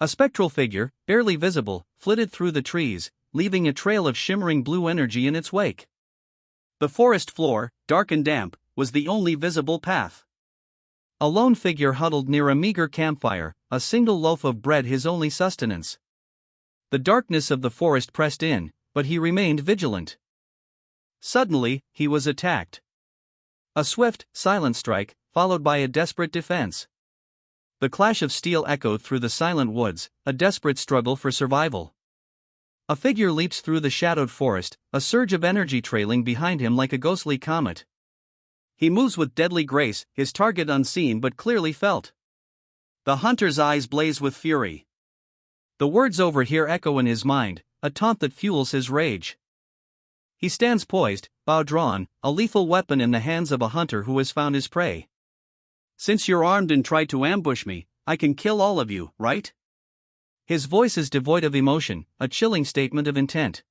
A spectral figure, barely visible, flitted through the trees, leaving a trail of shimmering blue energy in its wake. The forest floor, dark and damp, was the only visible path. A lone figure huddled near a meager campfire, a single loaf of bread his only sustenance. The darkness of the forest pressed in, but he remained vigilant. Suddenly, he was attacked. A swift, silent strike, followed by a desperate defense. The clash of steel echoed through the silent woods, a desperate struggle for survival. A figure leaps through the shadowed forest, a surge of energy trailing behind him like a ghostly comet. He moves with deadly grace, his target unseen but clearly felt. The hunter's eyes blaze with fury. The words over here echo in his mind, a taunt that fuels his rage. He stands poised, bow drawn, a lethal weapon in the hands of a hunter who has found his prey. Since you're armed and tried to ambush me, I can kill all of you, right? His voice is devoid of emotion, a chilling statement of intent.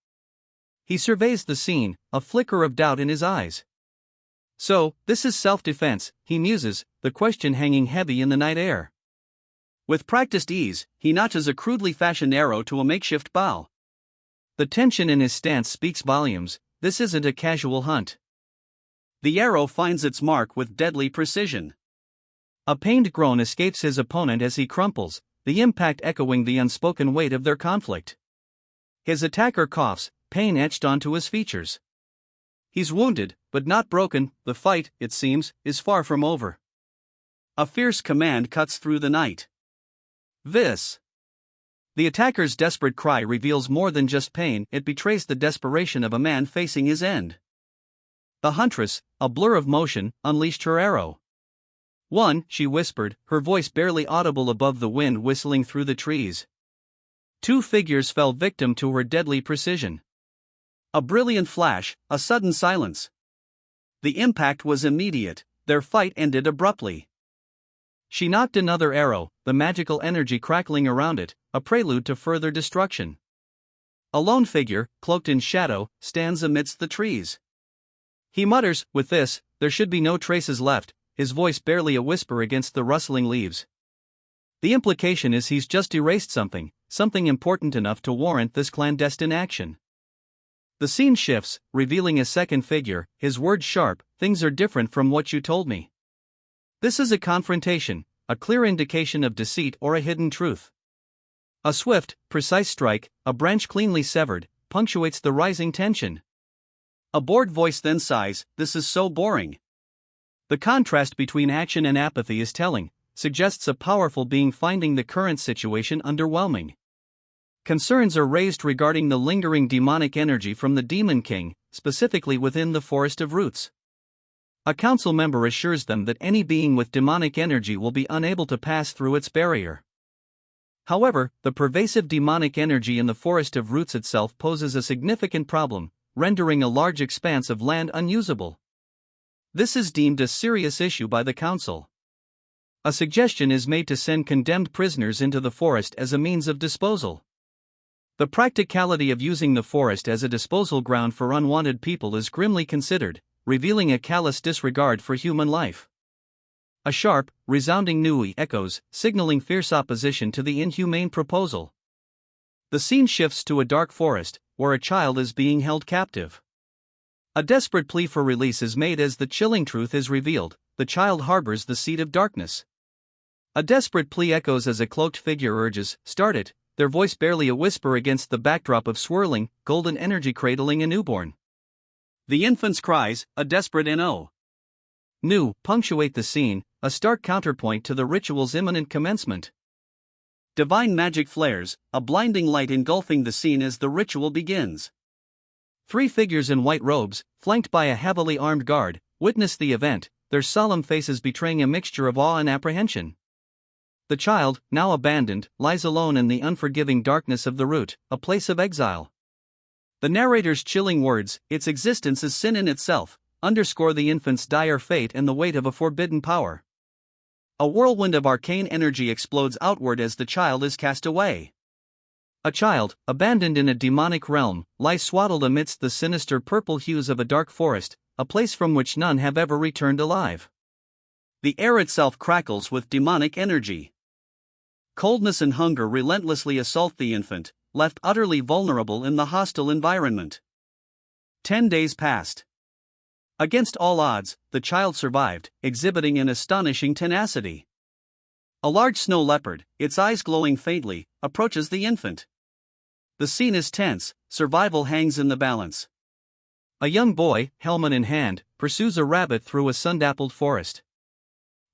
He surveys the scene, a flicker of doubt in his eyes. So, this is self-defense, he muses, the question hanging heavy in the night air. With practiced ease, he notches a crudely fashioned arrow to a makeshift bow. The tension in his stance speaks volumes. This isn't a casual hunt. The arrow finds its mark with deadly precision. A pained groan escapes his opponent as he crumples, the impact echoing the unspoken weight of their conflict. His attacker coughs, pain etched onto his features. He's wounded, but not broken. The fight, it seems, is far from over. A fierce command cuts through the night. This. The attacker's desperate cry reveals more than just pain, it betrays the desperation of a man facing his end. The huntress, a blur of motion, unleashed her arrow. One, she whispered, her voice barely audible above the wind whistling through the trees. Two figures fell victim to her deadly precision. A brilliant flash, a sudden silence. The impact was immediate, their fight ended abruptly. She knocked another arrow, the magical energy crackling around it, a prelude to further destruction. A lone figure, cloaked in shadow, stands amidst the trees. He mutters, with this, there should be no traces left, his voice barely a whisper against the rustling leaves. The implication is he's just erased something important enough to warrant this clandestine action. The scene shifts, revealing a second figure, his words sharp, things are different from what you told me. This is a confrontation, a clear indication of deceit or a hidden truth. A swift, precise strike, a branch cleanly severed, punctuates the rising tension. A bored voice then sighs, this is so boring. The contrast between action and apathy is telling, suggests a powerful being finding the current situation underwhelming. Concerns are raised regarding the lingering demonic energy from the Demon King, specifically within the Forest of Roots. A council member assures them that any being with demonic energy will be unable to pass through its barrier. However, the pervasive demonic energy in the Forest of Roots itself poses a significant problem, rendering a large expanse of land unusable. This is deemed a serious issue by the council. A suggestion is made to send condemned prisoners into the forest as a means of disposal. The practicality of using the forest as a disposal ground for unwanted people is grimly considered, revealing a callous disregard for human life. A sharp, resounding "nui" echoes, signaling fierce opposition to the inhumane proposal. The scene shifts to a dark forest, where a child is being held captive. A desperate plea for release is made as the chilling truth is revealed, the child harbors the seed of darkness. A desperate plea echoes as a cloaked figure urges, start it, their voice barely a whisper against the backdrop of swirling, golden energy cradling a newborn. The infant's cries, a desperate no. Nu, punctuate the scene, a stark counterpoint to the ritual's imminent commencement. Divine magic flares, a blinding light engulfing the scene as the ritual begins. Three figures in white robes, flanked by a heavily armed guard, witness the event, their solemn faces betraying a mixture of awe and apprehension. The child, now abandoned, lies alone in the unforgiving darkness of the root, a place of exile. The narrator's chilling words, its existence is sin in itself, underscore the infant's dire fate and the weight of a forbidden power. A whirlwind of arcane energy explodes outward as the child is cast away. A child, abandoned in a demonic realm, lies swaddled amidst the sinister purple hues of a dark forest, a place from which none have ever returned alive. The air itself crackles with demonic energy. Coldness and hunger relentlessly assault the infant, left utterly vulnerable in the hostile environment. 10 days passed. Against all odds, the child survived, exhibiting an astonishing tenacity. A large snow leopard, its eyes glowing faintly, approaches the infant. The scene is tense, survival hangs in the balance. A young boy, helmet in hand, pursues a rabbit through a sun-dappled forest.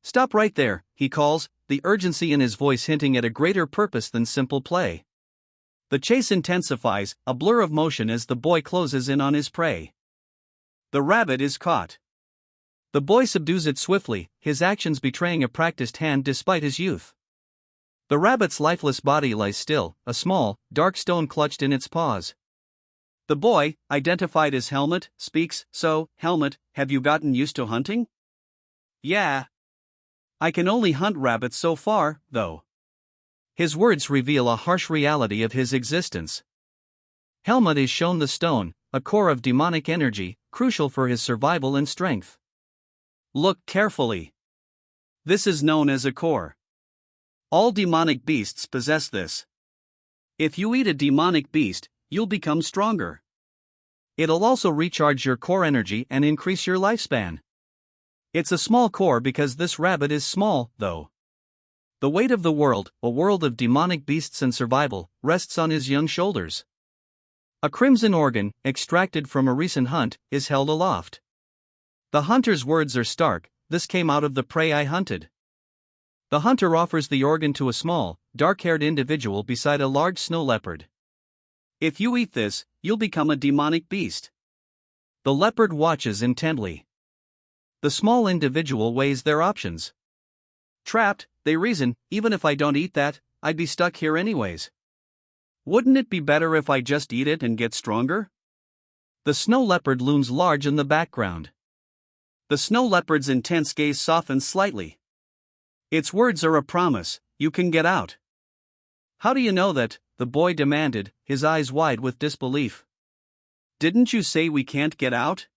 "Stop right there," he calls, the urgency in his voice hinting at a greater purpose than simple play. The chase intensifies, a blur of motion as the boy closes in on his prey. The rabbit is caught. The boy subdues it swiftly, his actions betraying a practiced hand despite his youth. The rabbit's lifeless body lies still, a small, dark stone clutched in its paws. The boy, identified as Helmet, speaks, "So, Helmet, have you gotten used to hunting?" "Yeah. I can only hunt rabbits so far, though." His words reveal a harsh reality of his existence. Helmet is shown the stone, a core of demonic energy, crucial for his survival and strength. Look carefully. This is known as a core. All demonic beasts possess this. If you eat a demonic beast, you'll become stronger. It'll also recharge your core energy and increase your lifespan. It's a small core because this rabbit is small, though. The weight of the world, a world of demonic beasts and survival, rests on his young shoulders. A crimson organ, extracted from a recent hunt, is held aloft. The hunter's words are stark: "This came out of the prey I hunted." The hunter offers the organ to a small, dark-haired individual beside a large snow leopard. "If you eat this, you'll become a demonic beast." The leopard watches intently. The small individual weighs their options. "Trapped," they reason, "even if I don't eat that, I'd be stuck here anyways. Wouldn't it be better if I just eat it and get stronger?" The snow leopard looms large in the background. The snow leopard's intense gaze softens slightly. Its words are a promise: "You can get out." "How do you know that?" the boy demanded, his eyes wide with disbelief. "Didn't you say we can't get out?"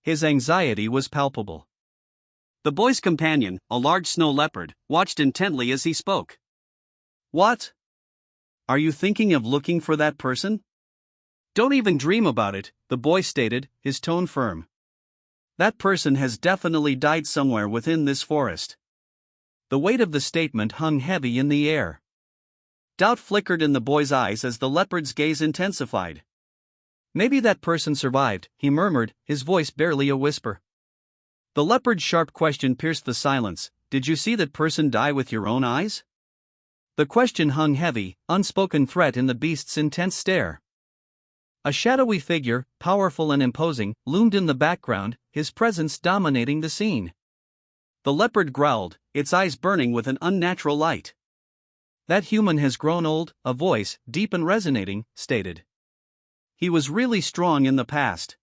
His anxiety was palpable. The boy's companion, a large snow leopard, watched intently as he spoke. "What? Are you thinking of looking for that person?" "Don't even dream about it," the boy stated, his tone firm. "That person has definitely died somewhere within this forest." The weight of the statement hung heavy in the air. Doubt flickered in the boy's eyes as the leopard's gaze intensified. "Maybe that person survived," he murmured, his voice barely a whisper. The leopard's sharp question pierced the silence. "Did you see that person die with your own eyes?" The question hung heavy, unspoken threat in the beast's intense stare. A shadowy figure, powerful and imposing, loomed in the background, his presence dominating the scene. The leopard growled, its eyes burning with an unnatural light. "That human has grown old," a voice, deep and resonating, stated. "He was really strong in the past."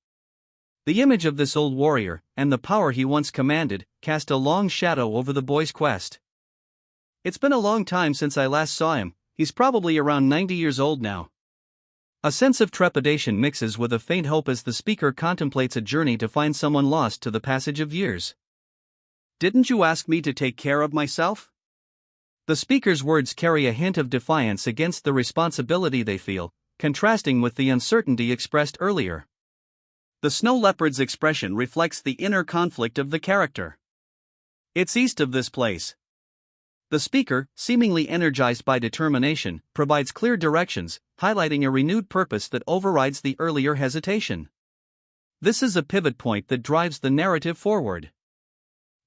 The image of this old warrior, and the power he once commanded, cast a long shadow over the boy's quest. "It's been a long time since I last saw him. He's probably around 90 years old now." A sense of trepidation mixes with a faint hope as the speaker contemplates a journey to find someone lost to the passage of years. "Didn't you ask me to take care of myself?" The speaker's words carry a hint of defiance against the responsibility they feel, contrasting with the uncertainty expressed earlier. The snow leopard's expression reflects the inner conflict of the character. "It's east of this place." The speaker, seemingly energized by determination, provides clear directions, highlighting a renewed purpose that overrides the earlier hesitation. This is a pivot point that drives the narrative forward.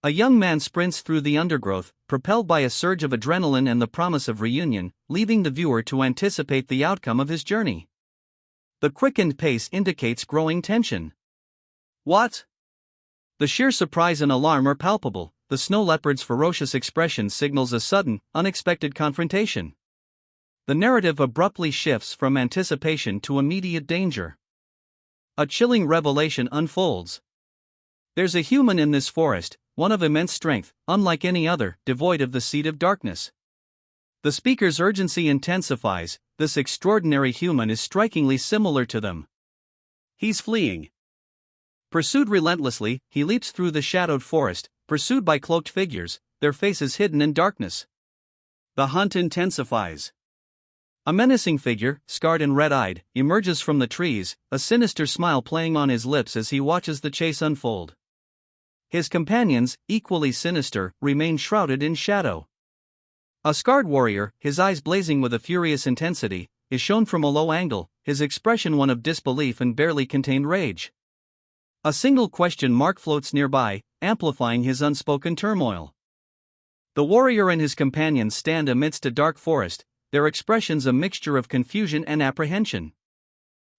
A young man sprints through the undergrowth, propelled by a surge of adrenaline and the promise of reunion, leaving the viewer to anticipate the outcome of his journey. The quickened pace indicates growing tension. "What?" The sheer surprise and alarm are palpable. The snow leopard's ferocious expression signals a sudden, unexpected confrontation. The narrative abruptly shifts from anticipation to immediate danger. A chilling revelation unfolds. There's a human in this forest, one of immense strength, unlike any other, devoid of the seed of darkness. The speaker's urgency intensifies. This extraordinary human is strikingly similar to them. He's fleeing. Pursued relentlessly, he leaps through the shadowed forest, pursued by cloaked figures, their faces hidden in darkness. The hunt intensifies. A menacing figure, scarred and red-eyed, emerges from the trees, a sinister smile playing on his lips as he watches the chase unfold. His companions, equally sinister, remain shrouded in shadow. A scarred warrior, his eyes blazing with a furious intensity, is shown from a low angle, his expression one of disbelief and barely contained rage. A single question mark floats nearby, amplifying his unspoken turmoil. The warrior and his companions stand amidst a dark forest, their expressions a mixture of confusion and apprehension.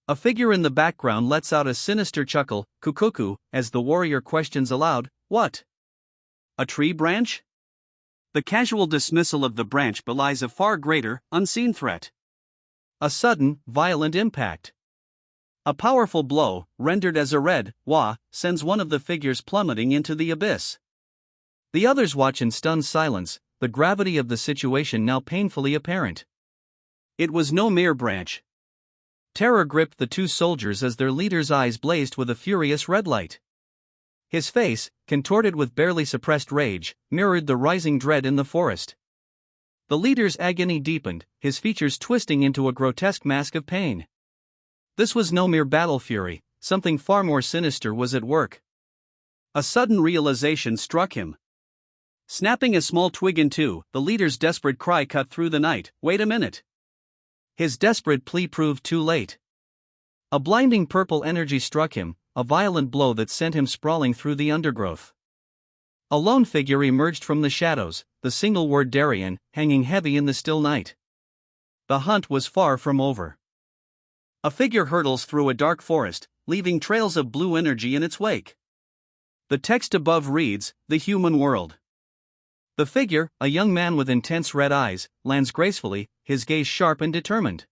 A figure in the background lets out a sinister chuckle, kukuku, as the warrior questions aloud, "What? A tree branch?" The casual dismissal of the branch belies a far greater, unseen threat. A sudden, violent impact. A powerful blow, rendered as a red wa, sends one of the figures plummeting into the abyss. The others watch in stunned silence, the gravity of the situation now painfully apparent. It was no mere branch. Terror gripped the two soldiers as their leader's eyes blazed with a furious red light. His face, contorted with barely suppressed rage, mirrored the rising dread in the forest. The leader's agony deepened, his features twisting into a grotesque mask of pain. This was no mere battle fury, something far more sinister was at work. A sudden realization struck him. Snapping a small twig in two, the leader's desperate cry cut through the night, "Wait a minute!" His desperate plea proved too late. A blinding purple energy struck him, a violent blow that sent him sprawling through the undergrowth. A lone figure emerged from the shadows, the single word Darien, hanging heavy in the still night. The hunt was far from over. A figure hurtles through a dark forest, leaving trails of blue energy in its wake. The text above reads, "The Human World." The figure, a young man with intense red eyes, lands gracefully, his gaze sharp and determined.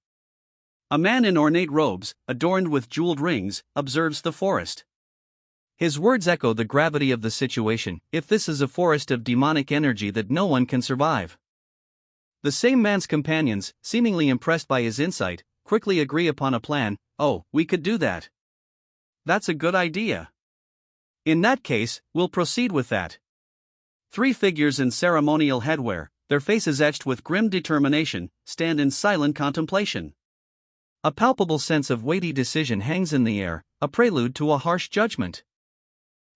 A man in ornate robes, adorned with jeweled rings, observes the forest. His words echo the gravity of the situation, if this is a forest of demonic energy that no one can survive. The same man's companions, seemingly impressed by his insight, quickly agree upon a plan. "Oh, we could do that. That's a good idea. In that case, we'll proceed with that." Three figures in ceremonial headwear, their faces etched with grim determination, stand in silent contemplation. A palpable sense of weighty decision hangs in the air, a prelude to a harsh judgment.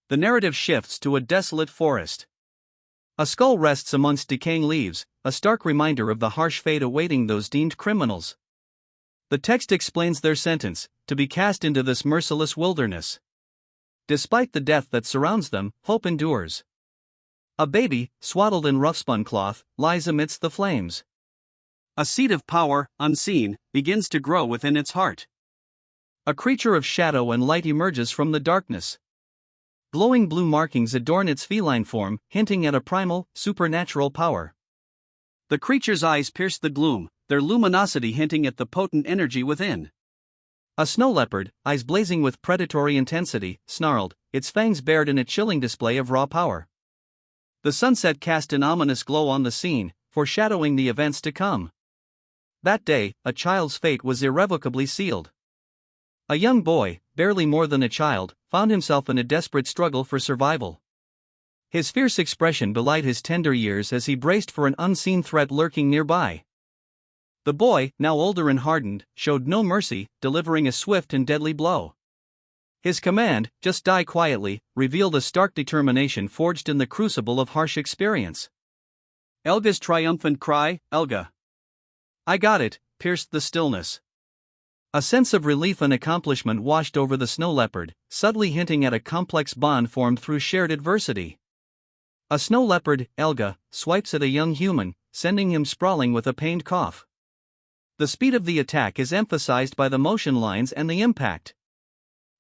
The narrative shifts to a desolate forest. A skull rests amongst decaying leaves, a stark reminder of the harsh fate awaiting those deemed criminals. The text explains their sentence, to be cast into this merciless wilderness. Despite the death that surrounds them, hope endures. A baby, swaddled in rough-spun cloth, lies amidst the flames. A seed of power, unseen, begins to grow within its heart. A creature of shadow and light emerges from the darkness. Glowing blue markings adorn its feline form, hinting at a primal, supernatural power. The creature's eyes pierce the gloom, their luminosity hinting at the potent energy within. A snow leopard, eyes blazing with predatory intensity, snarled, its fangs bared in a chilling display of raw power. The sunset cast an ominous glow on the scene, foreshadowing the events to come. That day, a child's fate was irrevocably sealed. A young boy, barely more than a child, found himself in a desperate struggle for survival. His fierce expression belied his tender years as he braced for an unseen threat lurking nearby. The boy, now older and hardened, showed no mercy, delivering a swift and deadly blow. His command, "Just die quietly," revealed a stark determination forged in the crucible of harsh experience. Elga's triumphant cry, "Elga! I got it," pierced the stillness. A sense of relief and accomplishment washed over the snow leopard, subtly hinting at a complex bond formed through shared adversity. A snow leopard, Elga, swipes at a young human, sending him sprawling with a pained cough. The speed of the attack is emphasized by the motion lines and the impact.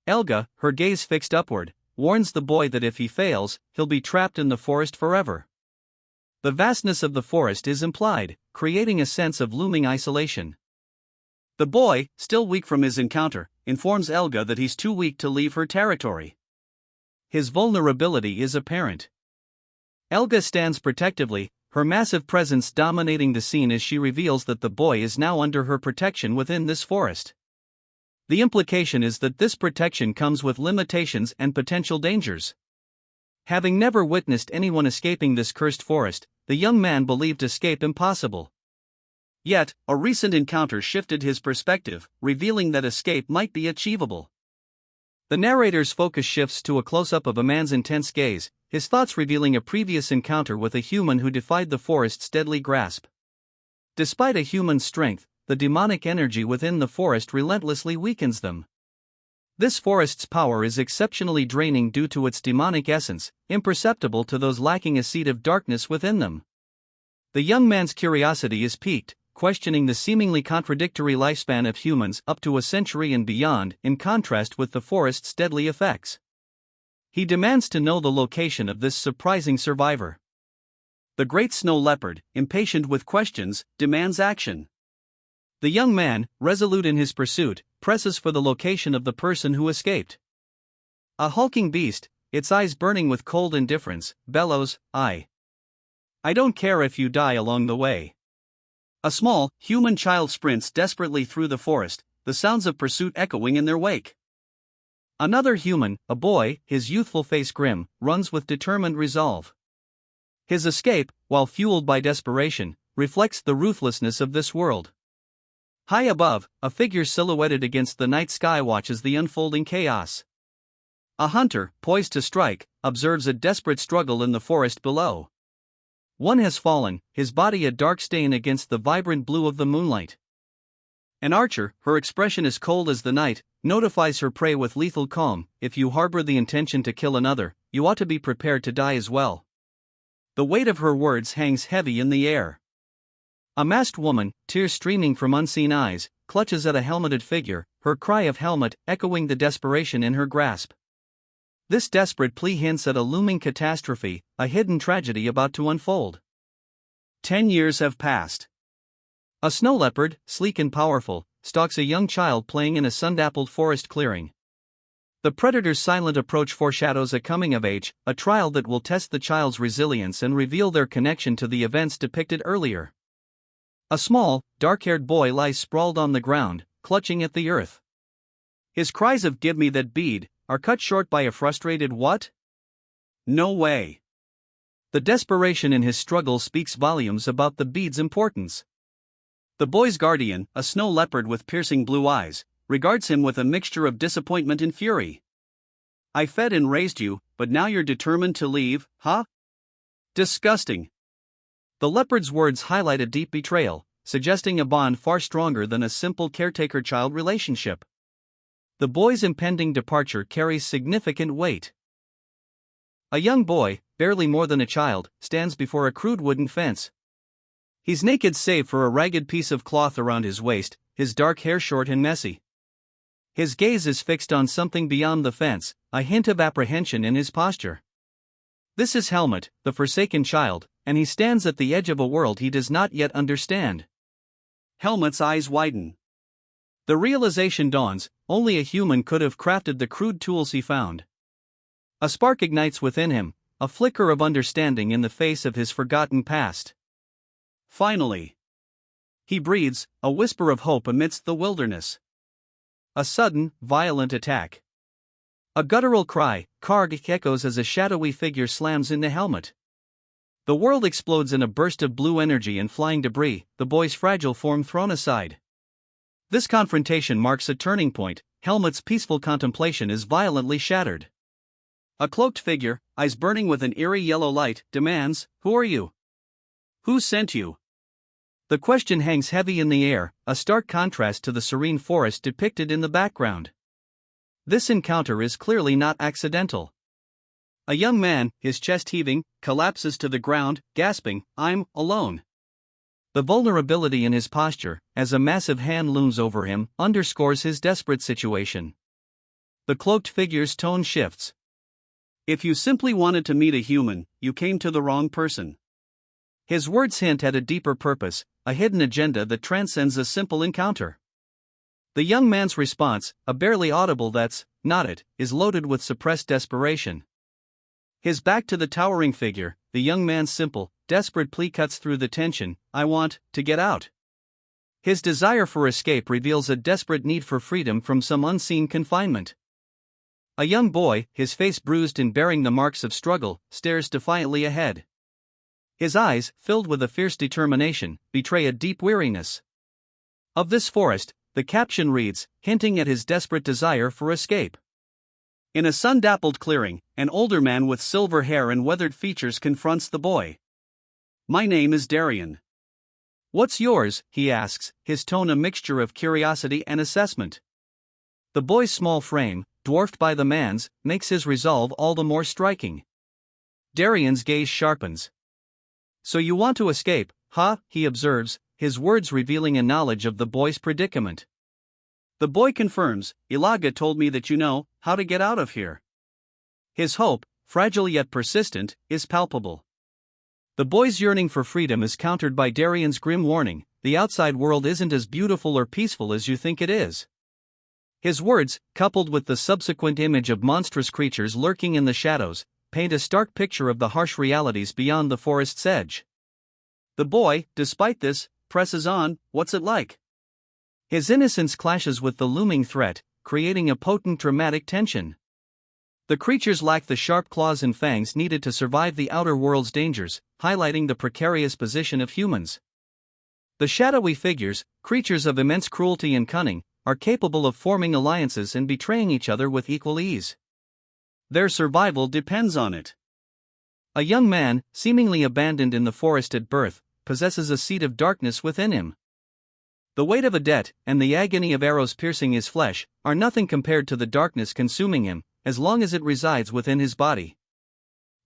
Elga, her gaze fixed upward, warns the boy that if he fails, he'll be trapped in the forest forever. The vastness of the forest is implied, creating a sense of looming isolation. The boy, still weak from his encounter, informs Elga that he's too weak to leave her territory. His vulnerability is apparent. Elga stands protectively, her massive presence dominating the scene as she reveals that the boy is now under her protection within this forest. The implication is that this protection comes with limitations and potential dangers. Having never witnessed anyone escaping this cursed forest, the young man believed escape impossible. Yet, a recent encounter shifted his perspective, revealing that escape might be achievable. The narrator's focus shifts to a close-up of a man's intense gaze, his thoughts revealing a previous encounter with a human who defied the forest's deadly grasp. Despite a human's strength, the demonic energy within the forest relentlessly weakens them. This forest's power is exceptionally draining due to its demonic essence, imperceptible to those lacking a seed of darkness within them. The young man's curiosity is piqued, questioning the seemingly contradictory lifespan of humans up to a century and beyond, in contrast with the forest's deadly effects. He demands to know the location of this surprising survivor. The great snow leopard, impatient with questions, demands action. The young man, resolute in his pursuit, presses for the location of the person who escaped. A hulking beast, its eyes burning with cold indifference, bellows, I don't care if you die along the way." A small, human child sprints desperately through the forest, the sounds of pursuit echoing in their wake. Another human, a boy, his youthful face grim, runs with determined resolve. His escape, while fueled by desperation, reflects the ruthlessness of this world. High above, a figure silhouetted against the night sky watches the unfolding chaos. A hunter, poised to strike, observes a desperate struggle in the forest below. One has fallen, his body a dark stain against the vibrant blue of the moonlight. An archer, her expression as cold as the night, notifies her prey with lethal calm, "If you harbor the intention to kill another, you ought to be prepared to die as well." The weight of her words hangs heavy in the air. A masked woman, tears streaming from unseen eyes, clutches at a helmeted figure, her cry of helmet echoing the desperation in her grasp. This desperate plea hints at a looming catastrophe, a hidden tragedy about to unfold. 10 years have passed. A snow leopard, sleek and powerful, stalks a young child playing in a sun-dappled forest clearing. The predator's silent approach foreshadows a coming of age, a trial that will test the child's resilience and reveal their connection to the events depicted earlier. A small, dark-haired boy lies sprawled on the ground, clutching at the earth. His cries of "Give me that bead" are cut short by a frustrated "What? No way." The desperation in his struggle speaks volumes about the bead's importance. The boy's guardian, a snow leopard with piercing blue eyes, regards him with a mixture of disappointment and fury. "I fed and raised you, but now you're determined to leave, huh? Disgusting." The leopard's words highlight a deep betrayal, suggesting a bond far stronger than a simple caretaker-child relationship. The boy's impending departure carries significant weight. A young boy, barely more than a child, stands before a crude wooden fence. He's naked save for a ragged piece of cloth around his waist, his dark hair short and messy. His gaze is fixed on something beyond the fence, a hint of apprehension in his posture. This is Helmut, the forsaken child, and he stands at the edge of a world he does not yet understand. Helmut's eyes widen. The realization dawns, only a human could have crafted the crude tools he found. A spark ignites within him, a flicker of understanding in the face of his forgotten past. Finally, he breathes, a whisper of hope amidst the wilderness. A sudden, violent attack. A guttural cry, Karg echoes as a shadowy figure slams into Helmut. The world explodes in a burst of blue energy and flying debris, the boy's fragile form thrown aside. This confrontation marks a turning point. Helmut's peaceful contemplation is violently shattered. A cloaked figure, eyes burning with an eerie yellow light, demands, "Who are you? Who sent you?" The question hangs heavy in the air, a stark contrast to the serene forest depicted in the background. This encounter is clearly not accidental. A young man, his chest heaving, collapses to the ground, gasping, "I'm alone." The vulnerability in his posture, as a massive hand looms over him, underscores his desperate situation. The cloaked figure's tone shifts. "If you simply wanted to meet a human, you came to the wrong person." His words hint at a deeper purpose, a hidden agenda that transcends a simple encounter. The young man's response, a barely audible "That's not it," is loaded with suppressed desperation. His back to the towering figure, the young man's simple, desperate plea cuts through the tension, "I want to get out." His desire for escape reveals a desperate need for freedom from some unseen confinement. A young boy, his face bruised and bearing the marks of struggle, stares defiantly ahead. His eyes, filled with a fierce determination, betray a deep weariness. Of this forest, the caption reads, hinting at his desperate desire for escape. In a sun-dappled clearing, an older man with silver hair and weathered features confronts the boy. "My name is Darian." "What's yours?" he asks, his tone a mixture of curiosity and assessment. The boy's small frame, dwarfed by the man's, makes his resolve all the more striking. Darian's gaze sharpens. "So you want to escape, huh?" he observes, his words revealing a knowledge of the boy's predicament. The boy confirms, "Ilaga told me that you know how to get out of here." His hope, fragile yet persistent, is palpable. The boy's yearning for freedom is countered by Darian's grim warning, "The outside world isn't as beautiful or peaceful as you think it is." His words, coupled with the subsequent image of monstrous creatures lurking in the shadows, paint a stark picture of the harsh realities beyond the forest's edge. The boy, despite this, presses on. "What's it like?" His innocence clashes with the looming threat, creating a potent dramatic tension. The creatures lack the sharp claws and fangs needed to survive the outer world's dangers, highlighting the precarious position of humans. The shadowy figures, creatures of immense cruelty and cunning, are capable of forming alliances and betraying each other with equal ease. Their survival depends on it. A young man, seemingly abandoned in the forest at birth, possesses a seed of darkness within him. The weight of a debt, and the agony of arrows piercing his flesh, are nothing compared to the darkness consuming him, as long as it resides within his body.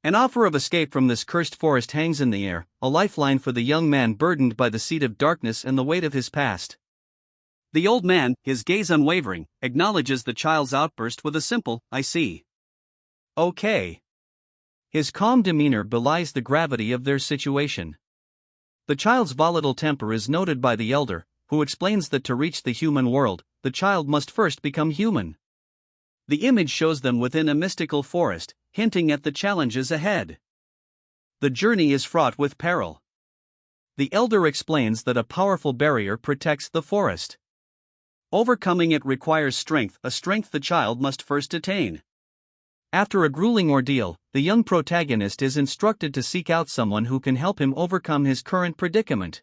An offer of escape from this cursed forest hangs in the air, a lifeline for the young man burdened by the seed of darkness and the weight of his past. The old man, his gaze unwavering, acknowledges the child's outburst with a simple, "I see." "Okay." His calm demeanor belies the gravity of their situation. The child's volatile temper is noted by the elder, who explains that to reach the human world, the child must first become human. The image shows them within a mystical forest, hinting at the challenges ahead. The journey is fraught with peril. The elder explains that a powerful barrier protects the forest. Overcoming it requires strength, a strength the child must first attain. After a grueling ordeal, the young protagonist is instructed to seek out someone who can help him overcome his current predicament.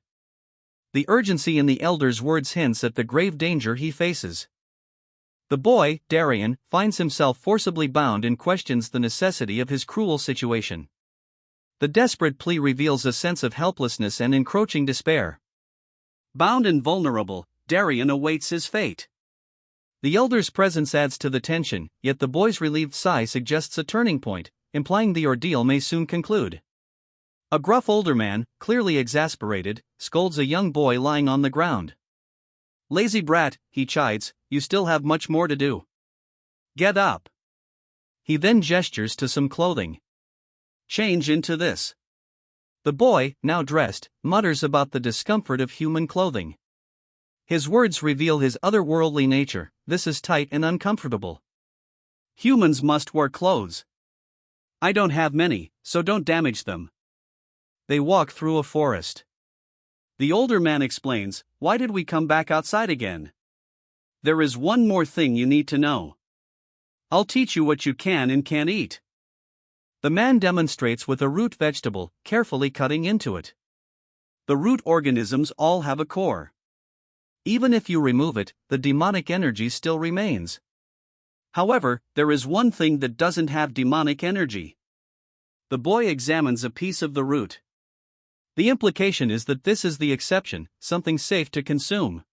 The urgency in the elder's words hints at the grave danger he faces. The boy, Darian, finds himself forcibly bound and questions the necessity of his cruel situation. The desperate plea reveals a sense of helplessness and encroaching despair. Bound and vulnerable, Darian awaits his fate. The elder's presence adds to the tension, yet the boy's relieved sigh suggests a turning point, implying the ordeal may soon conclude. A gruff older man, clearly exasperated, scolds a young boy lying on the ground. "Lazy brat," he chides, "you still have much more to do. Get up." He then gestures to some clothing. "Change into this." The boy, now dressed, mutters about the discomfort of human clothing. His words reveal his otherworldly nature. "This is tight and uncomfortable. Humans must wear clothes. I don't have many, so don't damage them." They walk through a forest. The older man explains, "Why did we come back outside again? There is one more thing you need to know. I'll teach you what you can and can't eat." The man demonstrates with a root vegetable, carefully cutting into it. The root organisms all have a core. Even if you remove it, the demonic energy still remains. However, there is one thing that doesn't have demonic energy. The boy examines a piece of the root. The implication is that this is the exception, something safe to consume.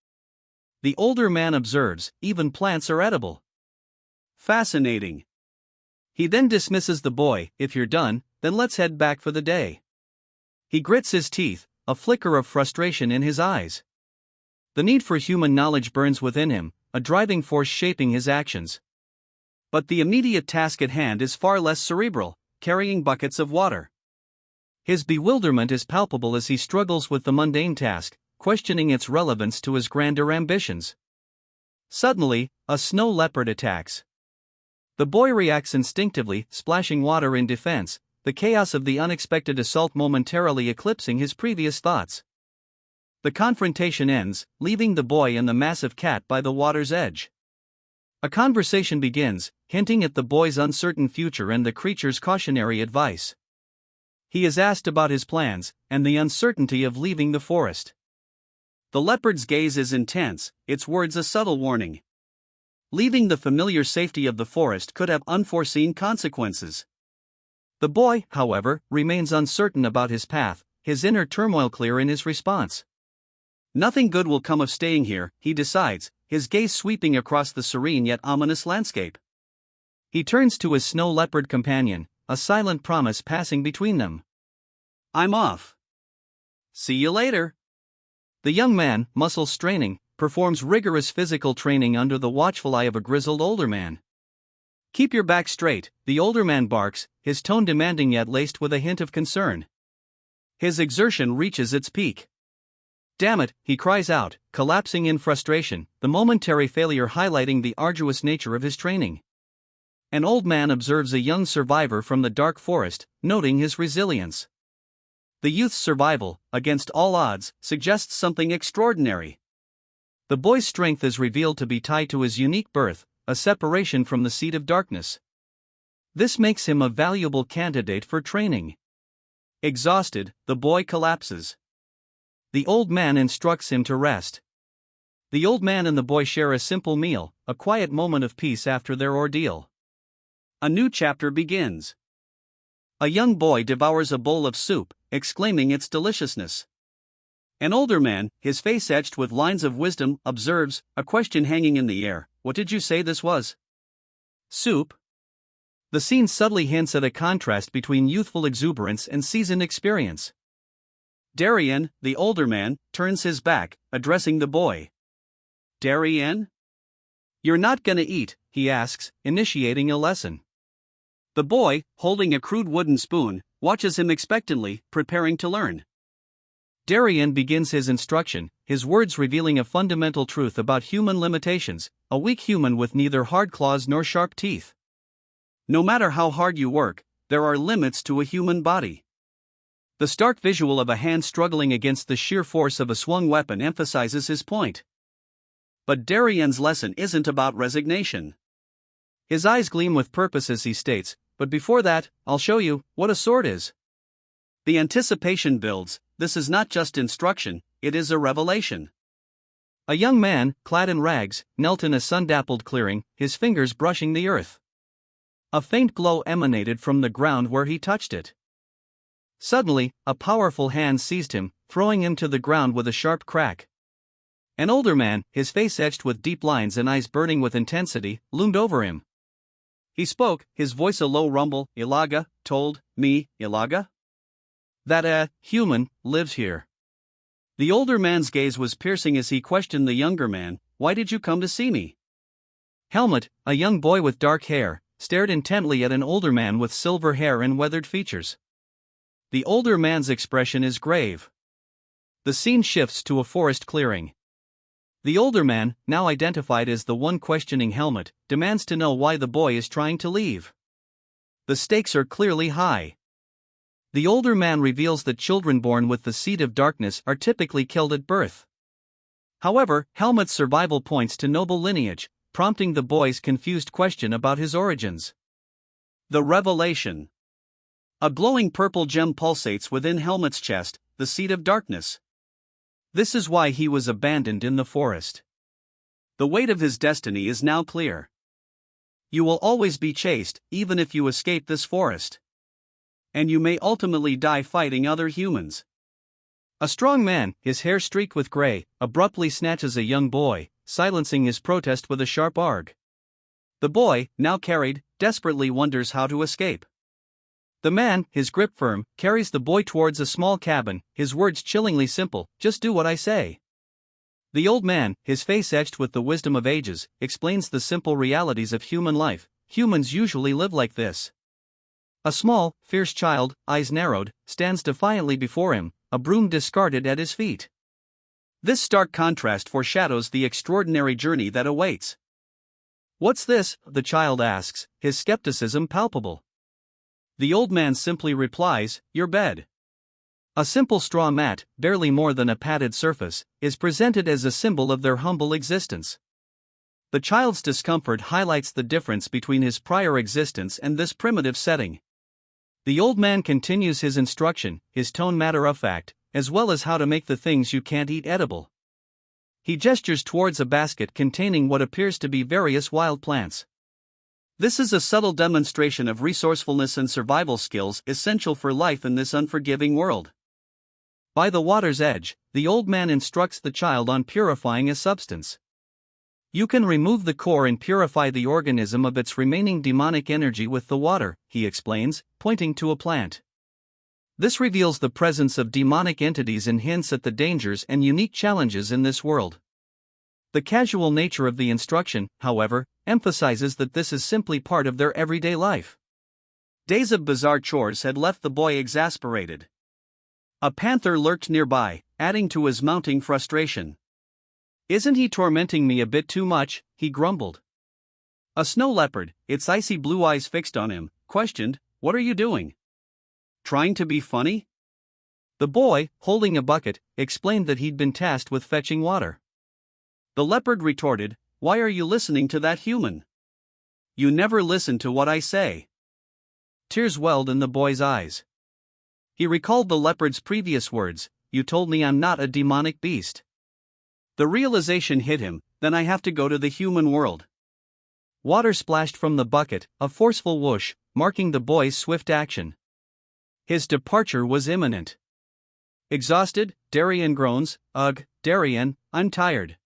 The older man observes, "Even plants are edible." Fascinating. He then dismisses the boy, "If you're done, then let's head back for the day." He grits his teeth, a flicker of frustration in his eyes. The need for human knowledge burns within him, a driving force shaping his actions. But the immediate task at hand is far less cerebral, carrying buckets of water. His bewilderment is palpable as he struggles with the mundane task, questioning its relevance to his grander ambitions. Suddenly, a snow leopard attacks. The boy reacts instinctively, splashing water in defense, the chaos of the unexpected assault momentarily eclipsing his previous thoughts. The confrontation ends, leaving the boy and the massive cat by the water's edge. A conversation begins, hinting at the boy's uncertain future and the creature's cautionary advice. He is asked about his plans and the uncertainty of leaving the forest. The leopard's gaze is intense, its words a subtle warning. Leaving the familiar safety of the forest could have unforeseen consequences. The boy, however, remains uncertain about his path, his inner turmoil clear in his response. Nothing good will come of staying here, he decides, his gaze sweeping across the serene yet ominous landscape. He turns to his snow leopard companion, a silent promise passing between them. I'm off. See you later. The young man, muscles straining, performs rigorous physical training under the watchful eye of a grizzled older man. Keep your back straight, the older man barks, his tone demanding yet laced with a hint of concern. His exertion reaches its peak. Damn it, he cries out, collapsing in frustration, the momentary failure highlighting the arduous nature of his training. An old man observes a young survivor from the dark forest, noting his resilience. The youth's survival, against all odds, suggests something extraordinary. The boy's strength is revealed to be tied to his unique birth, a separation from the seed of darkness. This makes him a valuable candidate for training. Exhausted, the boy collapses. The old man instructs him to rest. The old man and the boy share a simple meal, a quiet moment of peace after their ordeal. A new chapter begins. A young boy devours a bowl of soup, exclaiming its deliciousness. An older man, his face etched with lines of wisdom, observes, a question hanging in the air. What did you say this was? Soup? The scene subtly hints at a contrast between youthful exuberance and seasoned experience. Darien, the older man, turns his back, addressing the boy. Darien? You're not gonna eat, he asks, initiating a lesson. The boy, holding a crude wooden spoon, watches him expectantly, preparing to learn. Darien begins his instruction, his words revealing a fundamental truth about human limitations, a weak human with neither hard claws nor sharp teeth. No matter how hard you work, there are limits to a human body. The stark visual of a hand struggling against the sheer force of a swung weapon emphasizes his point. But Darien's lesson isn't about resignation. His eyes gleam with purpose as he states, but before that, I'll show you what a sword is. The anticipation builds. This is not just instruction, it is a revelation. A young man, clad in rags, knelt in a sun-dappled clearing, his fingers brushing the earth. A faint glow emanated from the ground where he touched it. Suddenly, a powerful hand seized him, throwing him to the ground with a sharp crack. An older man, his face etched with deep lines and eyes burning with intensity, loomed over him. He spoke, his voice a low rumble. Ilaga told me, Ilaga? That a human lives here. The older man's gaze was piercing as he questioned the younger man, why did you come to see me? Helmut, a young boy with dark hair, stared intently at an older man with silver hair and weathered features. The older man's expression is grave. The scene shifts to a forest clearing. The older man, now identified as the one questioning Helmut, demands to know why the boy is trying to leave. The stakes are clearly high. The older man reveals that children born with the seed of darkness are typically killed at birth. However, Helmut's survival points to noble lineage, prompting the boy's confused question about his origins. The revelation. A glowing purple gem pulsates within Helmut's chest, the seed of darkness. This is why he was abandoned in the forest. The weight of his destiny is now clear. You will always be chased, even if you escape this forest. And you may ultimately die fighting other humans. A strong man, his hair streaked with gray, abruptly snatches a young boy, silencing his protest with a sharp arg. The boy, now carried, desperately wonders how to escape. The man, his grip firm, carries the boy towards a small cabin, his words chillingly simple, just do what I say. The old man, his face etched with the wisdom of ages, explains the simple realities of human life. Humans usually live like this. A small, fierce child, eyes narrowed, stands defiantly before him, a broom discarded at his feet. This stark contrast foreshadows the extraordinary journey that awaits. What's this? The child asks, his skepticism palpable. The old man simply replies, your bed. A simple straw mat, barely more than a padded surface, is presented as a symbol of their humble existence. The child's discomfort highlights the difference between his prior existence and this primitive setting. The old man continues his instruction, his tone matter-of-fact, as well as how to make the things you can't eat edible. He gestures towards a basket containing what appears to be various wild plants. This is a subtle demonstration of resourcefulness and survival skills essential for life in this unforgiving world. By the water's edge, the old man instructs the child on purifying a substance. You can remove the core and purify the organism of its remaining demonic energy with the water, he explains, pointing to a plant. This reveals the presence of demonic entities and hints at the dangers and unique challenges in this world. The casual nature of the instruction, however, emphasizes that this is simply part of their everyday life. Days of bizarre chores had left the boy exasperated. A panther lurked nearby, adding to his mounting frustration. "Isn't he tormenting me a bit too much?" he grumbled. A snow leopard, its icy blue eyes fixed on him, questioned, "What are you doing? Trying to be funny?" The boy, holding a bucket, explained that he'd been tasked with fetching water. The leopard retorted, "Why are you listening to that human? You never listen to what I say." Tears welled in the boy's eyes. He recalled the leopard's previous words, "You told me I'm not a demonic beast." The realization hit him, then I have to go to the human world. Water splashed from the bucket, a forceful whoosh, marking the boy's swift action. His departure was imminent. Exhausted, Darien groans, "Ugh, Darien, I'm tired."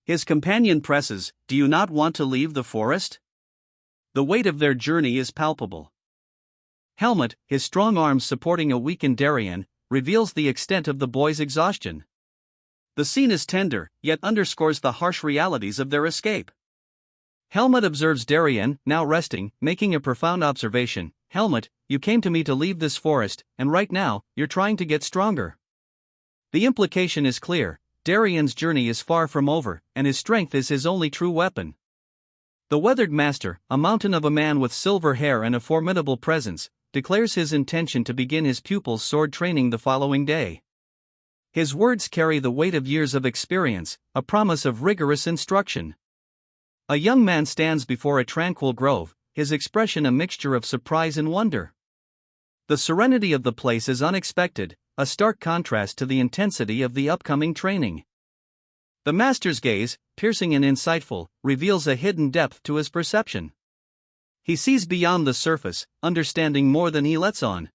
His companion presses, "Do you not want to leave the forest?" The weight of their journey is palpable. Helmut, his strong arms supporting a weakened Darien, reveals the extent of the boy's exhaustion. The scene is tender, yet underscores the harsh realities of their escape. Helmut observes Darien, now resting, making a profound observation. "Helmut, you came to me to leave this forest, and right now, you're trying to get stronger." The implication is clear: Darien's journey is far from over, and his strength is his only true weapon. The weathered master, a mountain of a man with silver hair and a formidable presence, declares his intention to begin his pupil's sword training the following day. His words carry the weight of years of experience, a promise of rigorous instruction. A young man stands before a tranquil grove, his expression a mixture of surprise and wonder. The serenity of the place is unexpected, a stark contrast to the intensity of the upcoming training. The master's gaze, piercing and insightful, reveals a hidden depth to his perception. He sees beyond the surface, understanding more than he lets on.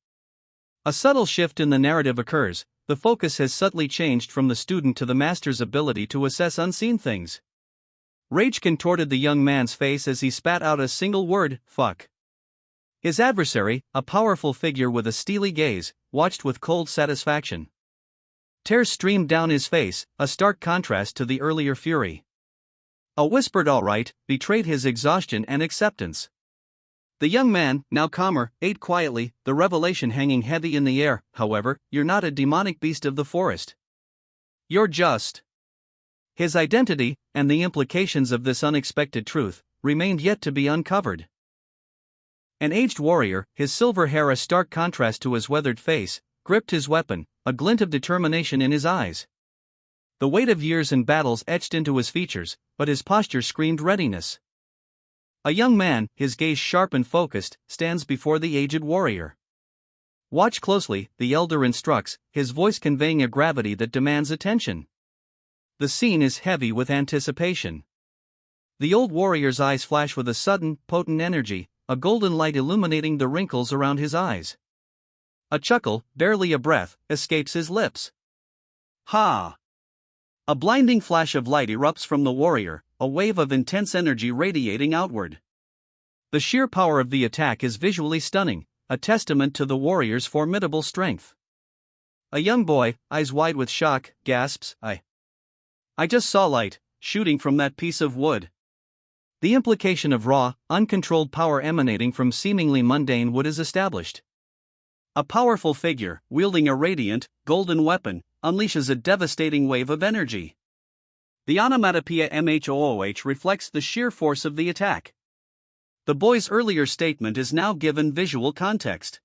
A subtle shift in the narrative occurs. The focus has subtly changed from the student to the master's ability to assess unseen things. Rage contorted the young man's face as he spat out a single word, "Fuck." His adversary, a powerful figure with a steely gaze, watched with cold satisfaction. Tears streamed down his face, a stark contrast to the earlier fury. A whispered "all right" betrayed his exhaustion and acceptance. The young man, now calmer, ate quietly, the revelation hanging heavy in the air. "However, you're not a demonic beast of the forest. You're just..." His identity, and the implications of this unexpected truth, remained yet to be uncovered. An aged warrior, his silver hair a stark contrast to his weathered face, gripped his weapon, a glint of determination in his eyes. The weight of years and battles etched into his features, but his posture screamed readiness. A young man, his gaze sharp and focused, stands before the aged warrior. "Watch closely," the elder instructs, his voice conveying a gravity that demands attention. The scene is heavy with anticipation. The old warrior's eyes flash with a sudden, potent energy, a golden light illuminating the wrinkles around his eyes. A chuckle, barely a breath, escapes his lips. "Ha!" A blinding flash of light erupts from the warrior, a wave of intense energy radiating outward. The sheer power of the attack is visually stunning, a testament to the warrior's formidable strength. A young boy, eyes wide with shock, gasps, I just saw light, shooting from that piece of wood." The implication of raw, uncontrolled power emanating from seemingly mundane wood is established. A powerful figure, wielding a radiant, golden weapon, unleashes a devastating wave of energy. The onomatopoeia mhooh reflects the sheer force of the attack. The boy's earlier statement is now given visual context.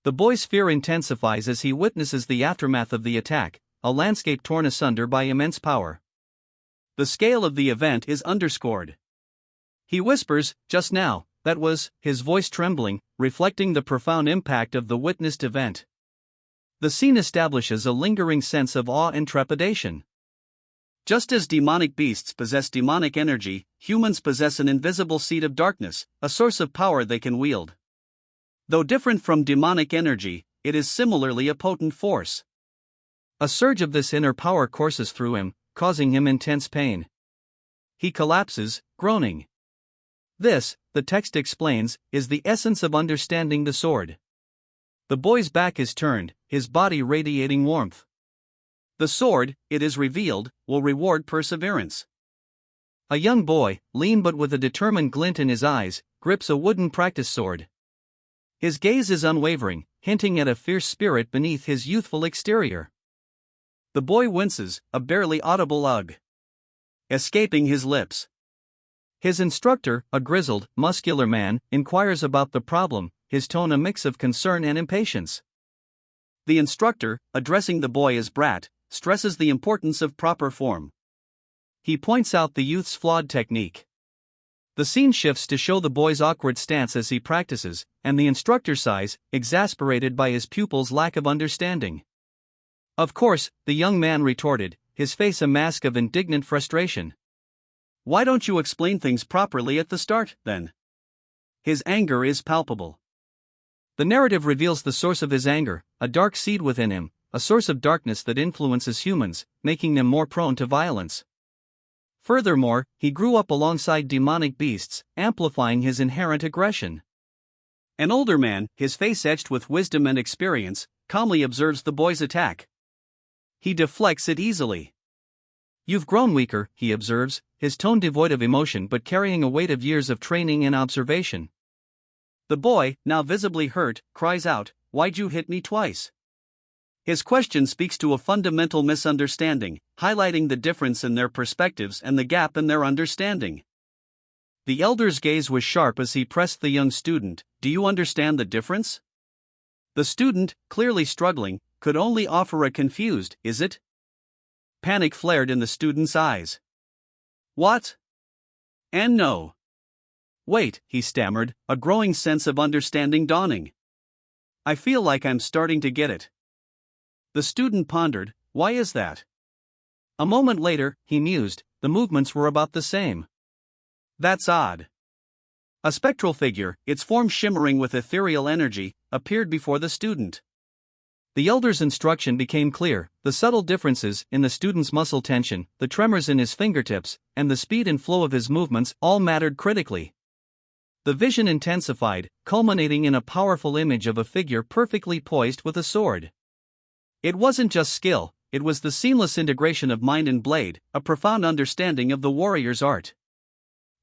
The boy's fear intensifies as he witnesses the aftermath of the attack, a landscape torn asunder by immense power. The scale of the event is underscored. He whispers, "Just now, that was, his voice trembling, reflecting the profound impact of the witnessed event. The scene establishes a lingering sense of awe and trepidation. Just as demonic beasts possess demonic energy, humans possess an invisible seed of darkness, a source of power they can wield. Though different from demonic energy, it is similarly a potent force. A surge of this inner power courses through him, causing him intense pain. He collapses, groaning. This, the text explains, is the essence of understanding the sword. The boy's back is turned, his body radiating warmth. The sword, it is revealed, will reward perseverance. A young boy, lean but with a determined glint in his eyes, grips a wooden practice sword. His gaze is unwavering, hinting at a fierce spirit beneath his youthful exterior. The boy winces, a barely audible ugh escaping his lips. His instructor, a grizzled, muscular man, inquires about the problem, his tone a mix of concern and impatience. The instructor, addressing the boy as brat, stresses the importance of proper form. He points out the youth's flawed technique. The scene shifts to show the boy's awkward stance as he practices, and the instructor sighs, exasperated by his pupil's lack of understanding. Of course, the young man retorted, his face a mask of indignant frustration. "Why don't you explain things properly at the start, then?" His anger is palpable. The narrative reveals the source of his anger, a dark seed within him, a source of darkness that influences humans, making them more prone to violence. Furthermore, he grew up alongside demonic beasts, amplifying his inherent aggression. An older man, his face etched with wisdom and experience, calmly observes the boy's attack. He deflects it easily. "You've grown weaker," he observes, his tone devoid of emotion but carrying a weight of years of training and observation. The boy, now visibly hurt, cries out, "Why'd you hit me twice?" His question speaks to a fundamental misunderstanding, highlighting the difference in their perspectives and the gap in their understanding. The elder's gaze was sharp as he pressed the young student, "Do you understand the difference?" The student, clearly struggling, could only offer a confused, "Is it?" Panic flared in the student's eyes. "What?" "And no." "Wait," he stammered, a growing sense of understanding dawning. "I feel like I'm starting to get it." The student pondered, "Why is that?" A moment later, he mused, the movements were about the same. "That's odd." A spectral figure, its form shimmering with ethereal energy, appeared before the student. The elder's instruction became clear, the subtle differences in the student's muscle tension, the tremors in his fingertips, and the speed and flow of his movements all mattered critically. The vision intensified, culminating in a powerful image of a figure perfectly poised with a sword. It wasn't just skill, it was the seamless integration of mind and blade, a profound understanding of the warrior's art.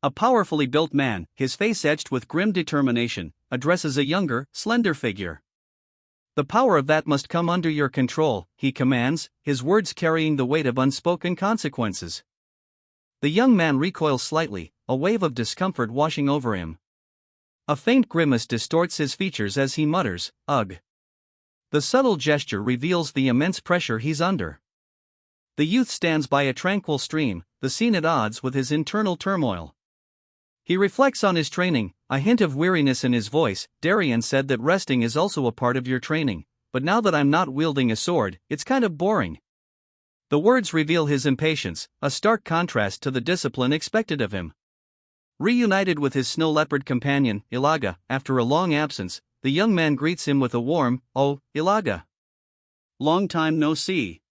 A powerfully built man, his face etched with grim determination, addresses a younger, slender figure. "The power of that must come under your control," he commands, his words carrying the weight of unspoken consequences. The young man recoils slightly, a wave of discomfort washing over him. A faint grimace distorts his features as he mutters, "Ugh." The subtle gesture reveals the immense pressure he's under. The youth stands by a tranquil stream, the scene at odds with his internal turmoil. He reflects on his training, a hint of weariness in his voice. "Darian said that resting is also a part of your training, but now that I'm not wielding a sword, it's kind of boring." The words reveal his impatience, a stark contrast to the discipline expected of him. Reunited with his snow leopard companion, Ilaga, after a long absence, the young man greets him with a warm, "Oh, Ilaga. Long time no see."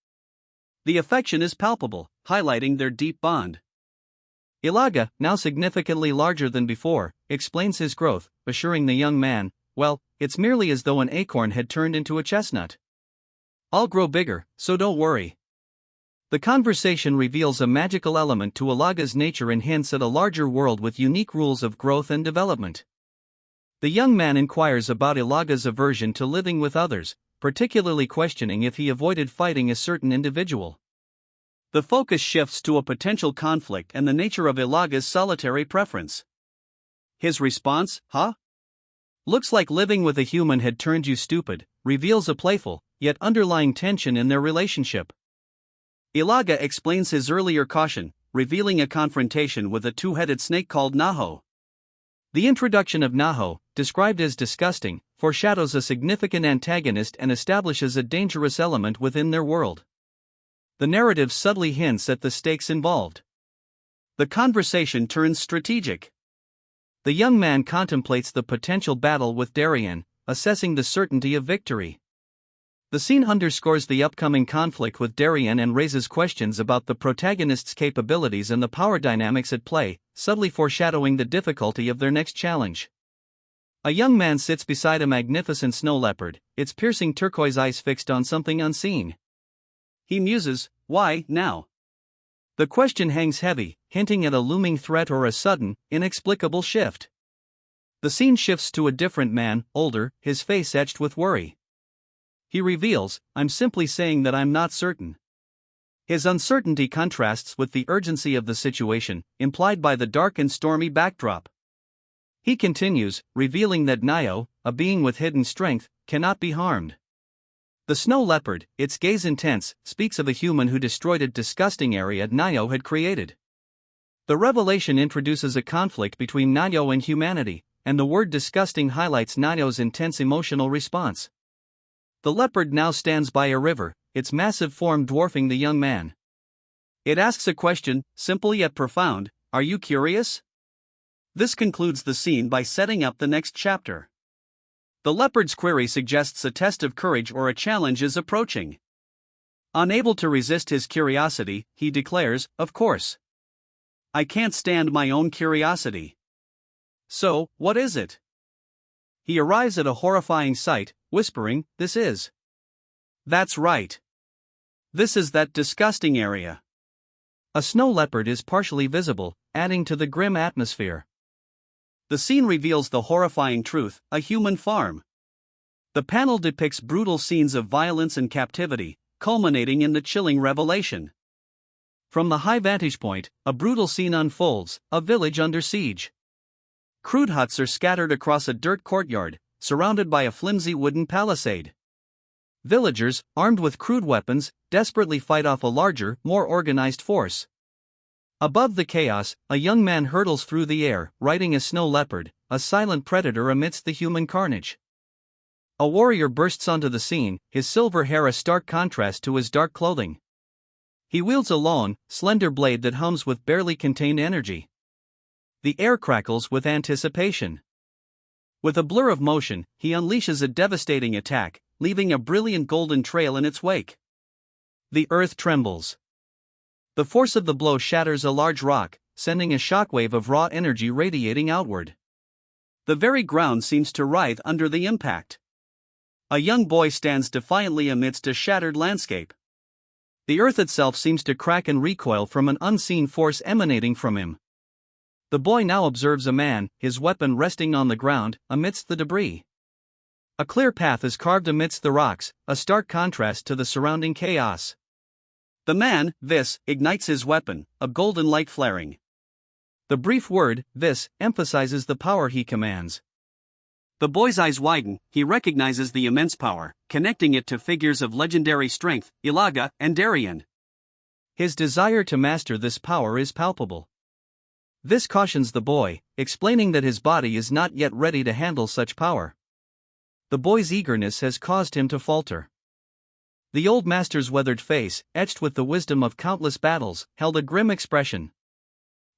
The affection is palpable, highlighting their deep bond. Ilaga, now significantly larger than before, explains his growth, assuring the young man, "Well, it's merely as though an acorn had turned into a chestnut. I'll grow bigger, so don't worry." The conversation reveals a magical element to Ilaga's nature and hints at a larger world with unique rules of growth and development. The young man inquires about Ilaga's aversion to living with others, particularly questioning if he avoided fighting a certain individual. The focus shifts to a potential conflict and the nature of Ilaga's solitary preference. His response, "Huh? Looks like living with a human had turned you stupid," reveals a playful, yet underlying tension in their relationship. Ilaga explains his earlier caution, revealing a confrontation with a two-headed snake called Naho. The introduction of Naho, described as disgusting, foreshadows a significant antagonist and establishes a dangerous element within their world. The narrative subtly hints at the stakes involved. The conversation turns strategic. The young man contemplates the potential battle with Darien, assessing the certainty of victory. The scene underscores the upcoming conflict with Darien and raises questions about the protagonist's capabilities and the power dynamics at play, subtly foreshadowing the difficulty of their next challenge. A young man sits beside a magnificent snow leopard, its piercing turquoise eyes fixed on something unseen. He muses, why now? The question hangs heavy, hinting at a looming threat or a sudden, inexplicable shift. The scene shifts to a different man, older, his face etched with worry. He reveals, I'm simply saying that I'm not certain. His uncertainty contrasts with the urgency of the situation, implied by the dark and stormy backdrop. He continues, revealing that Nio, a being with hidden strength, cannot be harmed. The snow leopard, its gaze intense, speaks of a human who destroyed a disgusting area Nio had created. The revelation introduces a conflict between Nio and humanity, and the word disgusting highlights Nio's intense emotional response. The leopard now stands by a river, its massive form dwarfing the young man. It asks a question, simple yet profound, are you curious? This concludes the scene by setting up the next chapter. The leopard's query suggests a test of courage or a challenge is approaching. Unable to resist his curiosity, he declares, of course. I can't stand my own curiosity. So, what is it? He arrives at a horrifying sight, whispering, this is. That's right. This is that disgusting area. A snow leopard is partially visible, adding to the grim atmosphere. The scene reveals the horrifying truth, a human farm. The panel depicts brutal scenes of violence and captivity, culminating in the chilling revelation. From the high vantage point, a brutal scene unfolds, a village under siege. Crude huts are scattered across a dirt courtyard, surrounded by a flimsy wooden palisade. Villagers, armed with crude weapons, desperately fight off a larger, more organized force. Above the chaos, a young man hurtles through the air, riding a snow leopard, a silent predator amidst the human carnage. A warrior bursts onto the scene, his silver hair a stark contrast to his dark clothing. He wields a long, slender blade that hums with barely contained energy. The air crackles with anticipation. With a blur of motion, he unleashes a devastating attack, leaving a brilliant golden trail in its wake. The earth trembles. The force of the blow shatters a large rock, sending a shockwave of raw energy radiating outward. The very ground seems to writhe under the impact. A young boy stands defiantly amidst a shattered landscape. The earth itself seems to crack and recoil from an unseen force emanating from him. The boy now observes a man, his weapon resting on the ground, amidst the debris. A clear path is carved amidst the rocks, a stark contrast to the surrounding chaos. The man, Vis, ignites his weapon, a golden light flaring. The brief word, Vis, emphasizes the power he commands. The boy's eyes widen, he recognizes the immense power, connecting it to figures of legendary strength, Ilaga and Darien. His desire to master this power is palpable. Vis cautions the boy, explaining that his body is not yet ready to handle such power. The boy's eagerness has caused him to falter. The old master's weathered face, etched with the wisdom of countless battles, held a grim expression.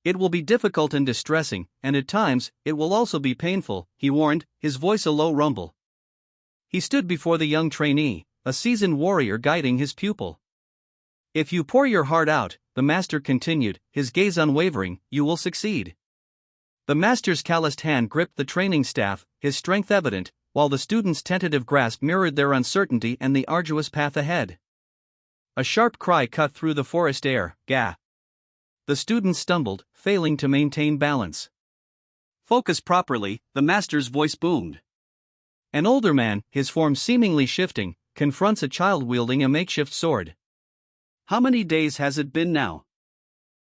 It will be difficult and distressing, and at times, it will also be painful, he warned, his voice a low rumble. He stood before the young trainee, a seasoned warrior guiding his pupil. If you pour your heart out, the master continued, his gaze unwavering, you will succeed. The master's calloused hand gripped the training staff, his strength evident, while the student's tentative grasp mirrored their uncertainty and the arduous path ahead. A sharp cry cut through the forest air, Gah! The student stumbled, failing to maintain balance. Focus properly, the master's voice boomed. An older man, his form seemingly shifting, confronts a child wielding a makeshift sword. How many days has it been now?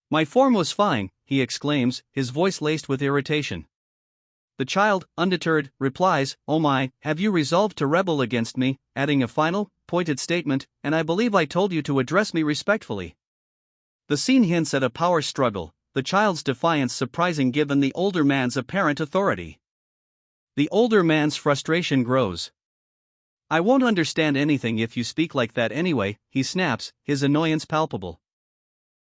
My form was fine, he exclaims, his voice laced with irritation. The child, undeterred, replies, oh my, have you resolved to rebel against me, adding a final, pointed statement, and I believe I told you to address me respectfully. The scene hints at a power struggle, the child's defiance surprising given the older man's apparent authority. The older man's frustration grows. "I won't understand anything if you speak like that anyway," he snaps, his annoyance palpable.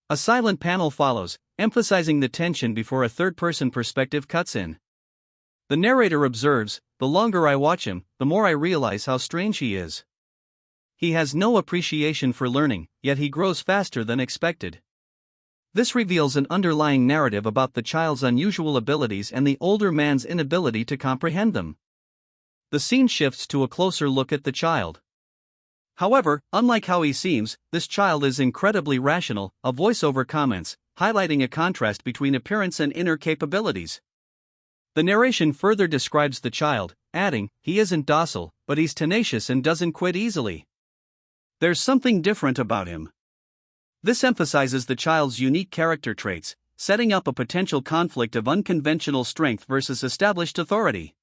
A silent panel follows, emphasizing the tension before a third-person perspective cuts in. The narrator observes, "The longer I watch him, the more I realize how strange he is. He has no appreciation for learning, yet he grows faster than expected." This reveals an underlying narrative about the child's unusual abilities and the older man's inability to comprehend them. The scene shifts to a closer look at the child. However, unlike how he seems, this child is incredibly rational, a voiceover comments, highlighting a contrast between appearance and inner capabilities. The narration further describes the child, adding, "He isn't docile, but he's tenacious and doesn't quit easily. There's something different about him." This emphasizes the child's unique character traits, setting up a potential conflict of unconventional strength versus established authority.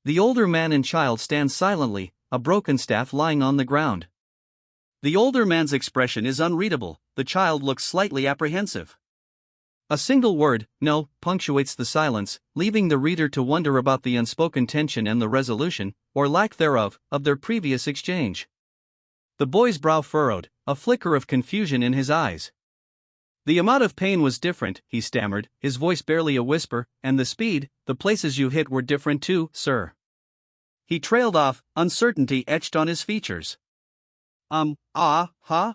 The older man and child stand silently, a broken staff lying on the ground. The older man's expression is unreadable, the child looks slightly apprehensive. A single word, "no," punctuates the silence, leaving the reader to wonder about the unspoken tension and the resolution, or lack thereof, of their previous exchange. The boy's brow furrowed, a flicker of confusion in his eyes. "The amount of pain was different," he stammered, his voice barely a whisper, "and the speed, the places you hit were different too, sir." He trailed off, uncertainty etched on his features. Huh?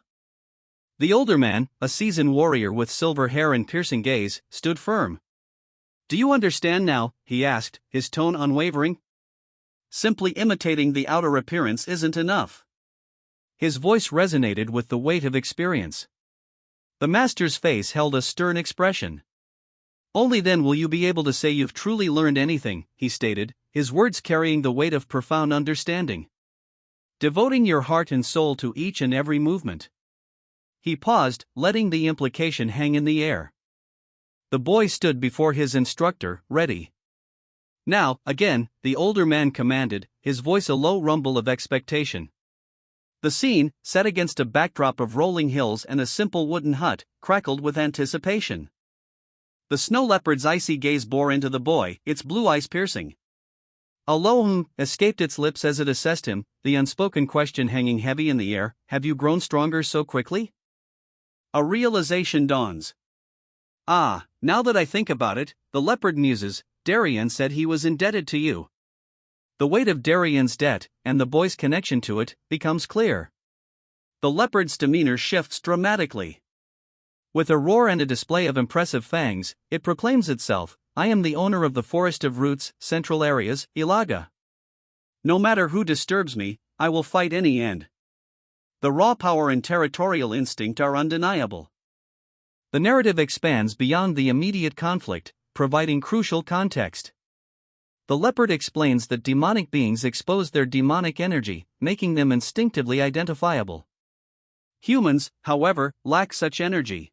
The older man, a seasoned warrior with silver hair and piercing gaze, stood firm. "Do you understand now?" he asked, his tone unwavering. "Simply imitating the outer appearance isn't enough." His voice resonated with the weight of experience. The master's face held a stern expression. "Only then will you be able to say you've truly learned anything," he stated, his words carrying the weight of profound understanding. "Devoting your heart and soul to each and every movement." He paused, letting the implication hang in the air. The boy stood before his instructor, ready. "Now, again," the older man commanded, his voice a low rumble of expectation. The scene, set against a backdrop of rolling hills and a simple wooden hut, crackled with anticipation. The snow leopard's icy gaze bore into the boy, its blue eyes piercing. A low escaped its lips as it assessed him, the unspoken question hanging heavy in the air, "Have you grown stronger so quickly?" A realization dawns. Now that I think about it," the leopard muses, "Darien said he was indebted to you." The weight of Darien's debt, and the boy's connection to it, becomes clear. The leopard's demeanor shifts dramatically. With a roar and a display of impressive fangs, it proclaims itself, "I am the owner of the Forest of Roots, Central Areas, Ilaga. No matter who disturbs me, I will fight any end." The raw power and territorial instinct are undeniable. The narrative expands beyond the immediate conflict, providing crucial context. The leopard explains that demonic beings expose their demonic energy, making them instinctively identifiable. Humans, however, lack such energy.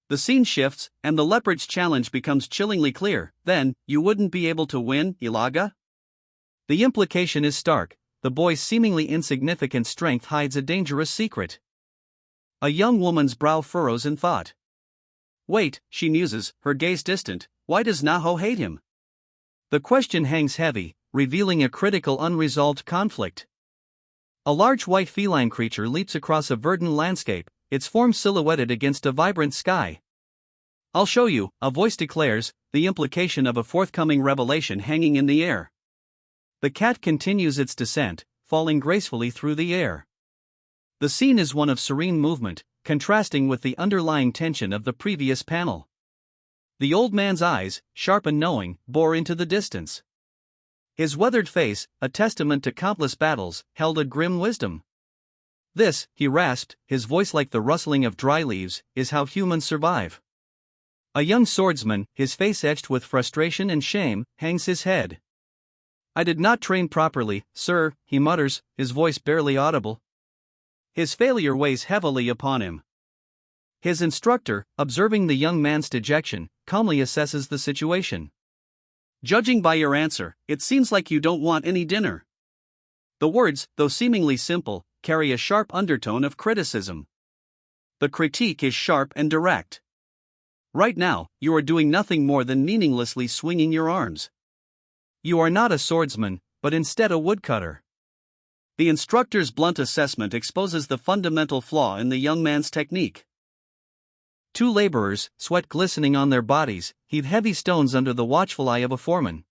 The scene shifts, and the leopard's challenge becomes chillingly clear. "Then, you wouldn't be able to win, Ilaga?" The implication is stark. The boy's seemingly insignificant strength hides a dangerous secret. A young woman's brow furrows in thought. "Wait," she muses, her gaze distant, "why does Naho hate him?" The question hangs heavy, revealing a critical unresolved conflict. A large white feline creature leaps across a verdant landscape, its form silhouetted against a vibrant sky. "I'll show you," a voice declares, the implication of a forthcoming revelation hanging in the air. The cat continues its descent, falling gracefully through the air. The scene is one of serene movement, contrasting with the underlying tension of the previous panel. The old man's eyes, sharp and knowing, bore into the distance. His weathered face, a testament to countless battles, held a grim wisdom. "This," he rasped, his voice like the rustling of dry leaves, "is how humans survive." A young swordsman, his face etched with frustration and shame, hangs his head. "I did not train properly, sir," he mutters, his voice barely audible. His failure weighs heavily upon him. His instructor, observing the young man's dejection, calmly assesses the situation. "Judging by your answer, it seems like you don't want any dinner." The words, though seemingly simple, carry a sharp undertone of criticism. The critique is sharp and direct. Right now, you are doing nothing more than meaninglessly swinging your arms. You are not a swordsman, but instead a woodcutter. The instructor's blunt assessment exposes the fundamental flaw in the young man's technique. Two laborers, sweat glistening on their bodies, heave heavy stones under the watchful eye of a foreman.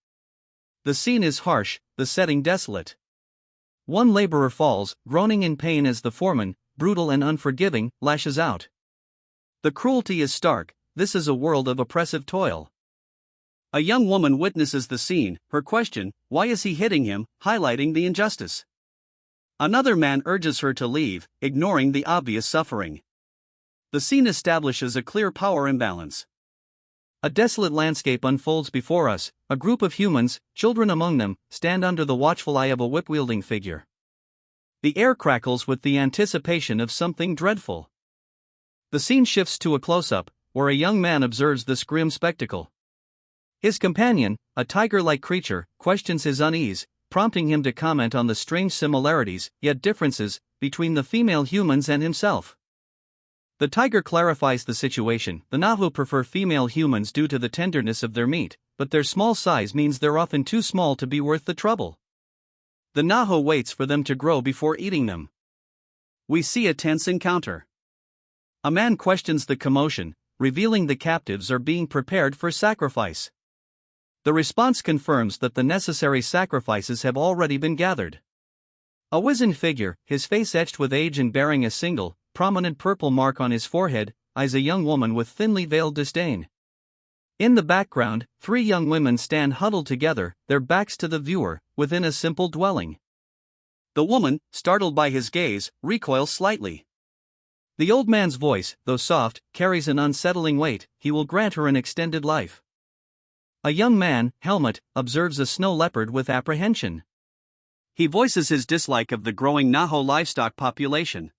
The scene is harsh, the setting desolate. One laborer falls, groaning in pain as the foreman, brutal and unforgiving, lashes out. The cruelty is stark. This is a world of oppressive toil. A young woman witnesses the scene, her question, why is he hitting him, highlighting the injustice. Another man urges her to leave, ignoring the obvious suffering. The scene establishes a clear power imbalance. A desolate landscape unfolds before us. A group of humans, children among them, stand under the watchful eye of a whip-wielding figure. The air crackles with the anticipation of something dreadful. The scene shifts to a close-up, where a young man observes this grim spectacle. His companion, a tiger-like creature, questions his unease, prompting him to comment on the strange similarities, yet differences, between the female humans and himself. The tiger clarifies the situation. The Nahu prefer female humans due to the tenderness of their meat, but their small size means they're often too small to be worth the trouble. The Nahu waits for them to grow before eating them. We see a tense encounter. A man questions the commotion, revealing the captives are being prepared for sacrifice. The response confirms that the necessary sacrifices have already been gathered. A wizened figure, his face etched with age and bearing a single, prominent purple mark on his forehead, eyes a young woman with thinly veiled disdain. In the background, three young women stand huddled together, their backs to the viewer, within a simple dwelling. The woman, startled by his gaze, recoils slightly. The old man's voice, though soft, carries an unsettling weight. He will grant her an extended life. A young man, helmet, observes a snow leopard with apprehension. He voices his dislike of the growing Nahu livestock population.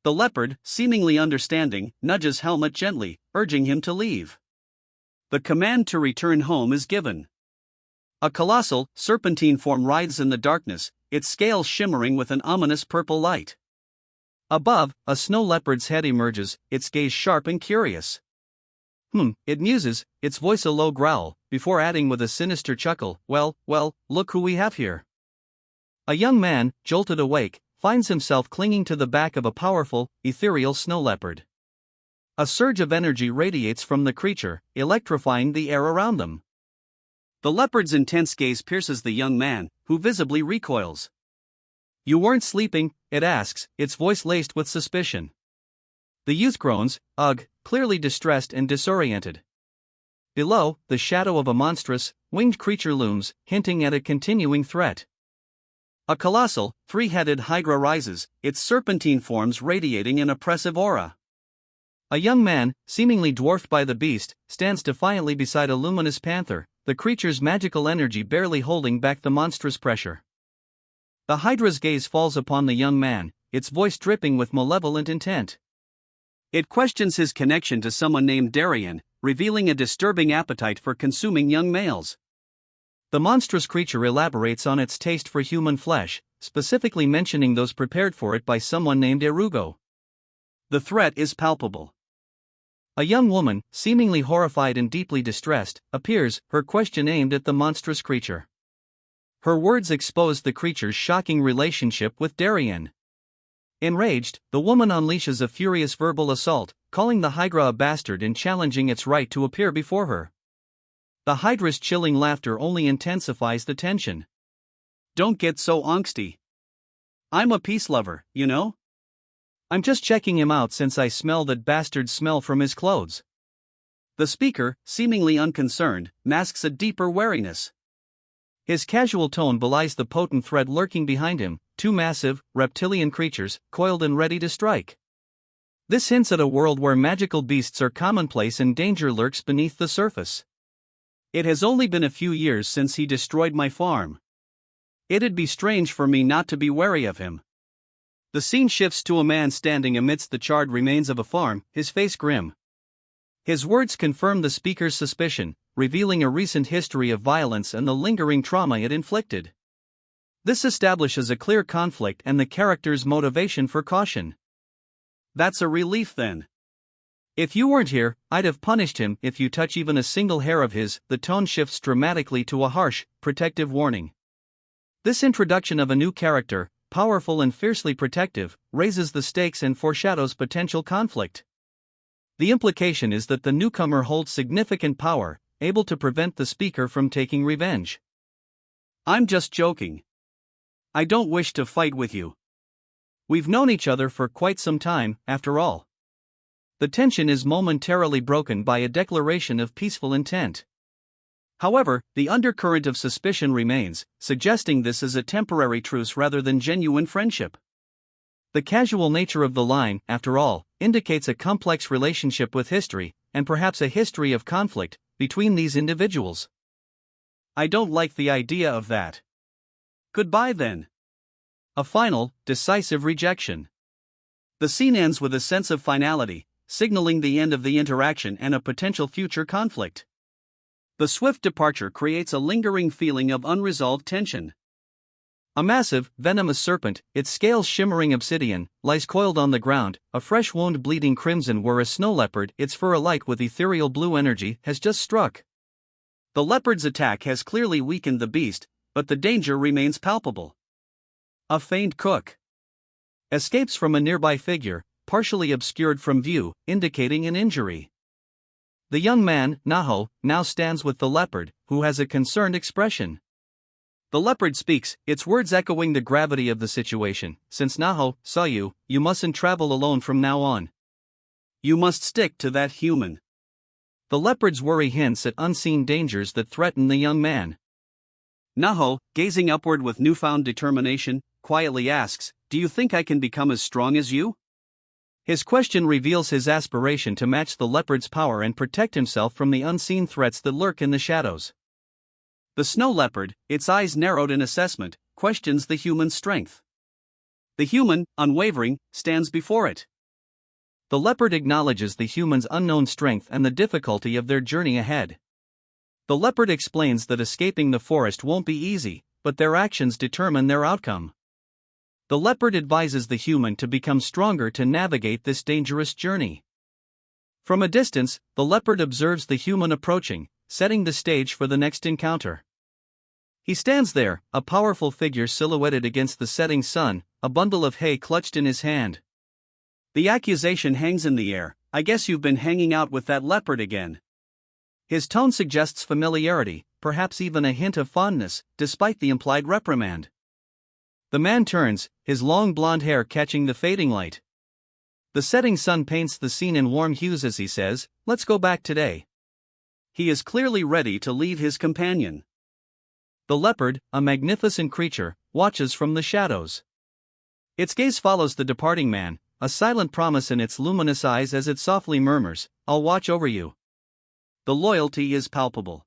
The leopard, seemingly understanding, nudges Helmet gently, urging him to leave. The command to return home is given. A colossal, serpentine form rides in the darkness, its scales shimmering with an ominous purple light. Above, a snow leopard's head emerges, its gaze sharp and curious. It muses, its voice a low growl, before adding with a sinister chuckle, well, look who we have here. A young man, jolted awake, finds himself clinging to the back of a powerful, ethereal snow leopard. A surge of energy radiates from the creature, electrifying the air around them. The leopard's intense gaze pierces the young man, who visibly recoils. You weren't sleeping, it asks, its voice laced with suspicion. The youth groans, ugh, clearly distressed and disoriented. Below, the shadow of a monstrous, winged creature looms, hinting at a continuing threat. A colossal, three-headed hydra rises, its serpentine forms radiating an oppressive aura. A young man, seemingly dwarfed by the beast, stands defiantly beside a luminous panther, the creature's magical energy barely holding back the monstrous pressure. The hydra's gaze falls upon the young man, its voice dripping with malevolent intent. It questions his connection to someone named Darien, revealing a disturbing appetite for consuming young males. The monstrous creature elaborates on its taste for human flesh, specifically mentioning those prepared for it by someone named Erugo. The threat is palpable. A young woman, seemingly horrified and deeply distressed, appears, her question aimed at the monstrous creature. Her words expose the creature's shocking relationship with Darien. Enraged, the woman unleashes a furious verbal assault, calling the hydra a bastard and challenging its right to appear before her. The hydra's chilling laughter only intensifies the tension. Don't get so angsty. I'm a peace lover, you know? I'm just checking him out since I smell that bastard smell from his clothes. The speaker, seemingly unconcerned, masks a deeper wariness. His casual tone belies the potent threat lurking behind him, two massive, reptilian creatures, coiled and ready to strike. This hints at a world where magical beasts are commonplace and danger lurks beneath the surface. It has only been a few years since he destroyed my farm. It'd be strange for me not to be wary of him. The scene shifts to a man standing amidst the charred remains of a farm, his face grim. His words confirm the speaker's suspicion, revealing a recent history of violence and the lingering trauma it inflicted. This establishes a clear conflict and the character's motivation for caution. That's a relief then. If you weren't here, I'd have punished him. If you touch even a single hair of his, the tone shifts dramatically to a harsh, protective warning. This introduction of a new character, powerful and fiercely protective, raises the stakes and foreshadows potential conflict. The implication is that the newcomer holds significant power, able to prevent the speaker from taking revenge. I'm just joking. I don't wish to fight with you. We've known each other for quite some time, after all. The tension is momentarily broken by a declaration of peaceful intent. However, the undercurrent of suspicion remains, suggesting this is a temporary truce rather than genuine friendship. The casual nature of the line, after all, indicates a complex relationship with history, and perhaps a history of conflict, between these individuals. I don't like the idea of that. Goodbye then. A final, decisive rejection. The scene ends with a sense of finality, signaling the end of the interaction and a potential future conflict. The swift departure creates a lingering feeling of unresolved tension. A massive, venomous serpent, its scales shimmering obsidian, lies coiled on the ground, a fresh wound bleeding crimson where a snow leopard, its fur alight with ethereal blue energy, has just struck. The leopard's attack has clearly weakened the beast, but the danger remains palpable. A faint cook escapes from a nearby figure, partially obscured from view, indicating an injury. The young man, Naho, now stands with the leopard, who has a concerned expression. The leopard speaks, its words echoing the gravity of the situation. Since Naho saw you, you mustn't travel alone from now on. You must stick to that human. The leopard's worry hints at unseen dangers that threaten the young man. Naho, gazing upward with newfound determination, quietly asks, "Do you think I can become as strong as you?" His question reveals his aspiration to match the leopard's power and protect himself from the unseen threats that lurk in the shadows. The snow leopard, its eyes narrowed in assessment, questions the human's strength. The human, unwavering, stands before it. The leopard acknowledges the human's unknown strength and the difficulty of their journey ahead. The leopard explains that escaping the forest won't be easy, but their actions determine their outcome. The leopard advises the human to become stronger to navigate this dangerous journey. From a distance, the leopard observes the human approaching, setting the stage for the next encounter. He stands there, a powerful figure silhouetted against the setting sun, a bundle of hay clutched in his hand. The accusation hangs in the air, "I guess you've been hanging out with that leopard again." His tone suggests familiarity, perhaps even a hint of fondness, despite the implied reprimand. The man turns, his long blonde hair catching the fading light. The setting sun paints the scene in warm hues as he says, "Let's go back today." He is clearly ready to leave his companion. The leopard, a magnificent creature, watches from the shadows. Its gaze follows the departing man, a silent promise in its luminous eyes as it softly murmurs, "I'll watch over you." The loyalty is palpable.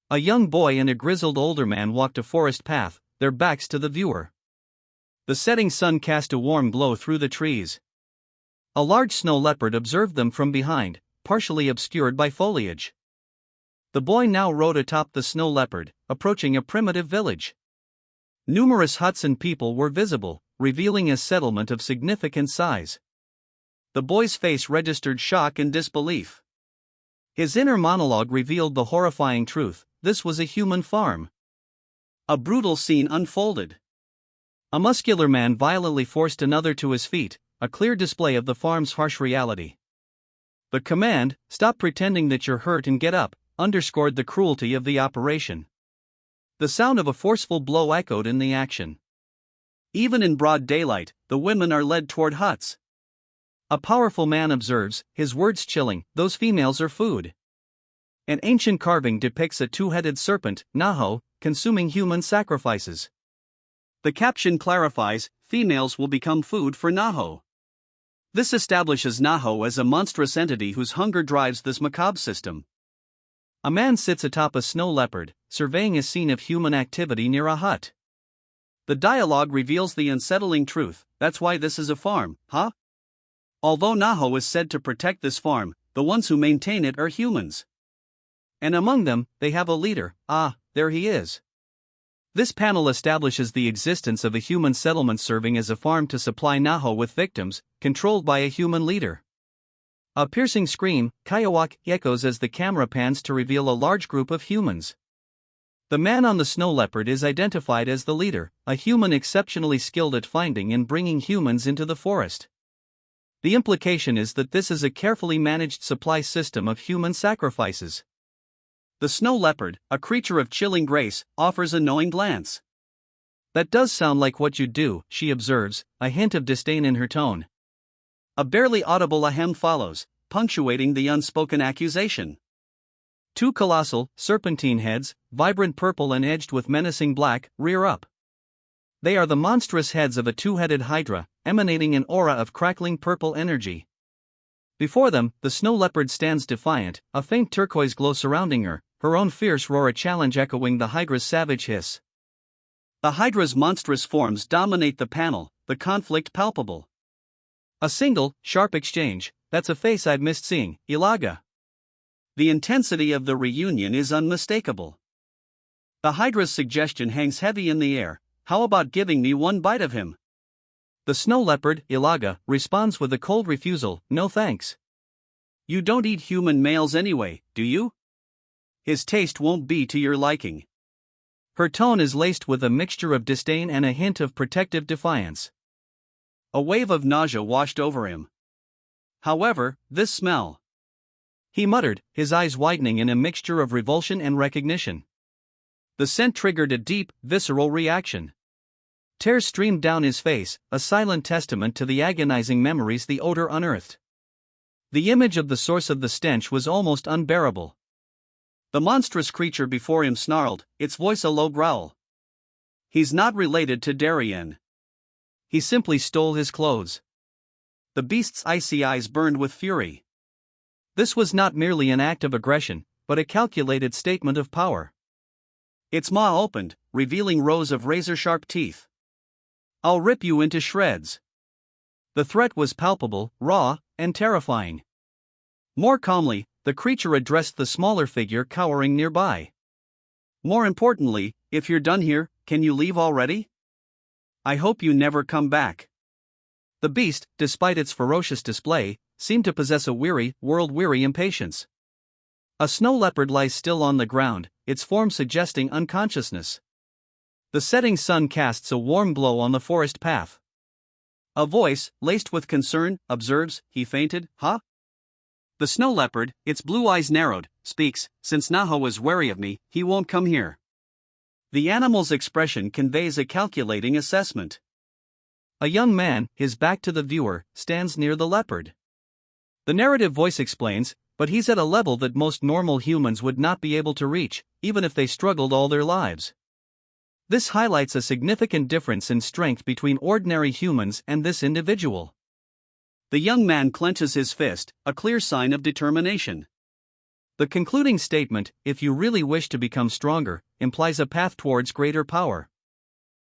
A young boy and a grizzled older man walked a forest path, their backs to the viewer. The setting sun cast a warm glow through the trees. A large snow leopard observed them from behind, partially obscured by foliage. The boy now rode atop the snow leopard, approaching a primitive village. Numerous huts and people were visible, revealing a settlement of significant size. The boy's face registered shock and disbelief. His inner monologue revealed the horrifying truth: this was a human farm. A brutal scene unfolded. A muscular man violently forced another to his feet, a clear display of the farm's harsh reality. The command, "Stop pretending that you're hurt and get up," underscored the cruelty of the operation. The sound of a forceful blow echoed in the action. Even in broad daylight, the women are led toward huts. A powerful man observes, his words chilling, "Those females are food." An ancient carving depicts a two-headed serpent, Naho, consuming human sacrifices. The caption clarifies, "Females will become food for Naho." This establishes Naho as a monstrous entity whose hunger drives this macabre system. A man sits atop a snow leopard, surveying a scene of human activity near a hut. The dialogue reveals the unsettling truth: that's why this is a farm, huh? Although Naho is said to protect this farm, the ones who maintain it are humans. And among them, they have a leader. Ah, there he is. This panel establishes the existence of a human settlement serving as a farm to supply Naho with victims, controlled by a human leader. A piercing scream, Kayawak, echoes as the camera pans to reveal a large group of humans. The man on the snow leopard is identified as the leader, a human exceptionally skilled at finding and bringing humans into the forest. The implication is that this is a carefully managed supply system of human sacrifices. The snow leopard, a creature of chilling grace, offers a knowing glance. "That does sound like what you'd do," she observes, a hint of disdain in her tone. A barely audible ahem follows, punctuating the unspoken accusation. Two colossal, serpentine heads, vibrant purple and edged with menacing black, rear up. They are the monstrous heads of a two-headed hydra, emanating an aura of crackling purple energy. Before them, the snow leopard stands defiant, a faint turquoise glow surrounding her, her own fierce roar a challenge echoing the hydra's savage hiss. The hydra's monstrous forms dominate the panel, the conflict palpable. A single, sharp exchange, "That's a face I've missed seeing, Ilaga." The intensity of the reunion is unmistakable. The hydra's suggestion hangs heavy in the air, "How about giving me one bite of him?" The snow leopard, Ilaga, responds with a cold refusal, "No thanks. You don't eat human males anyway, do you? His taste won't be to your liking." Her tone is laced with a mixture of disdain and a hint of protective defiance. A wave of nausea washed over him. "However, this smell," he muttered, his eyes widening in a mixture of revulsion and recognition. The scent triggered a deep, visceral reaction. Tears streamed down his face, a silent testament to the agonizing memories the odor unearthed. The image of the source of the stench was almost unbearable. The monstrous creature before him snarled, its voice a low growl. "He's not related to Darien. He simply stole his clothes." The beast's icy eyes burned with fury. This was not merely an act of aggression, but a calculated statement of power. Its maw opened, revealing rows of razor-sharp teeth. "I'll rip you into shreds." The threat was palpable, raw, and terrifying. More calmly, the creature addressed the smaller figure cowering nearby. "More importantly, if you're done here, can you leave already? I hope you never come back." The beast, despite its ferocious display, seemed to possess a weary, world-weary impatience. A snow leopard lies still on the ground, its form suggesting unconsciousness. The setting sun casts a warm glow on the forest path. A voice, laced with concern, observes, "He fainted, huh?" The snow leopard, its blue eyes narrowed, speaks, "Since Naho was wary of me, he won't come here." The animal's expression conveys a calculating assessment. A young man, his back to the viewer, stands near the leopard. The narrative voice explains, "But he's at a level that most normal humans would not be able to reach, even if they struggled all their lives." This highlights a significant difference in strength between ordinary humans and this individual. The young man clenches his fist, a clear sign of determination. The concluding statement, "If you really wish to become stronger," implies a path towards greater power.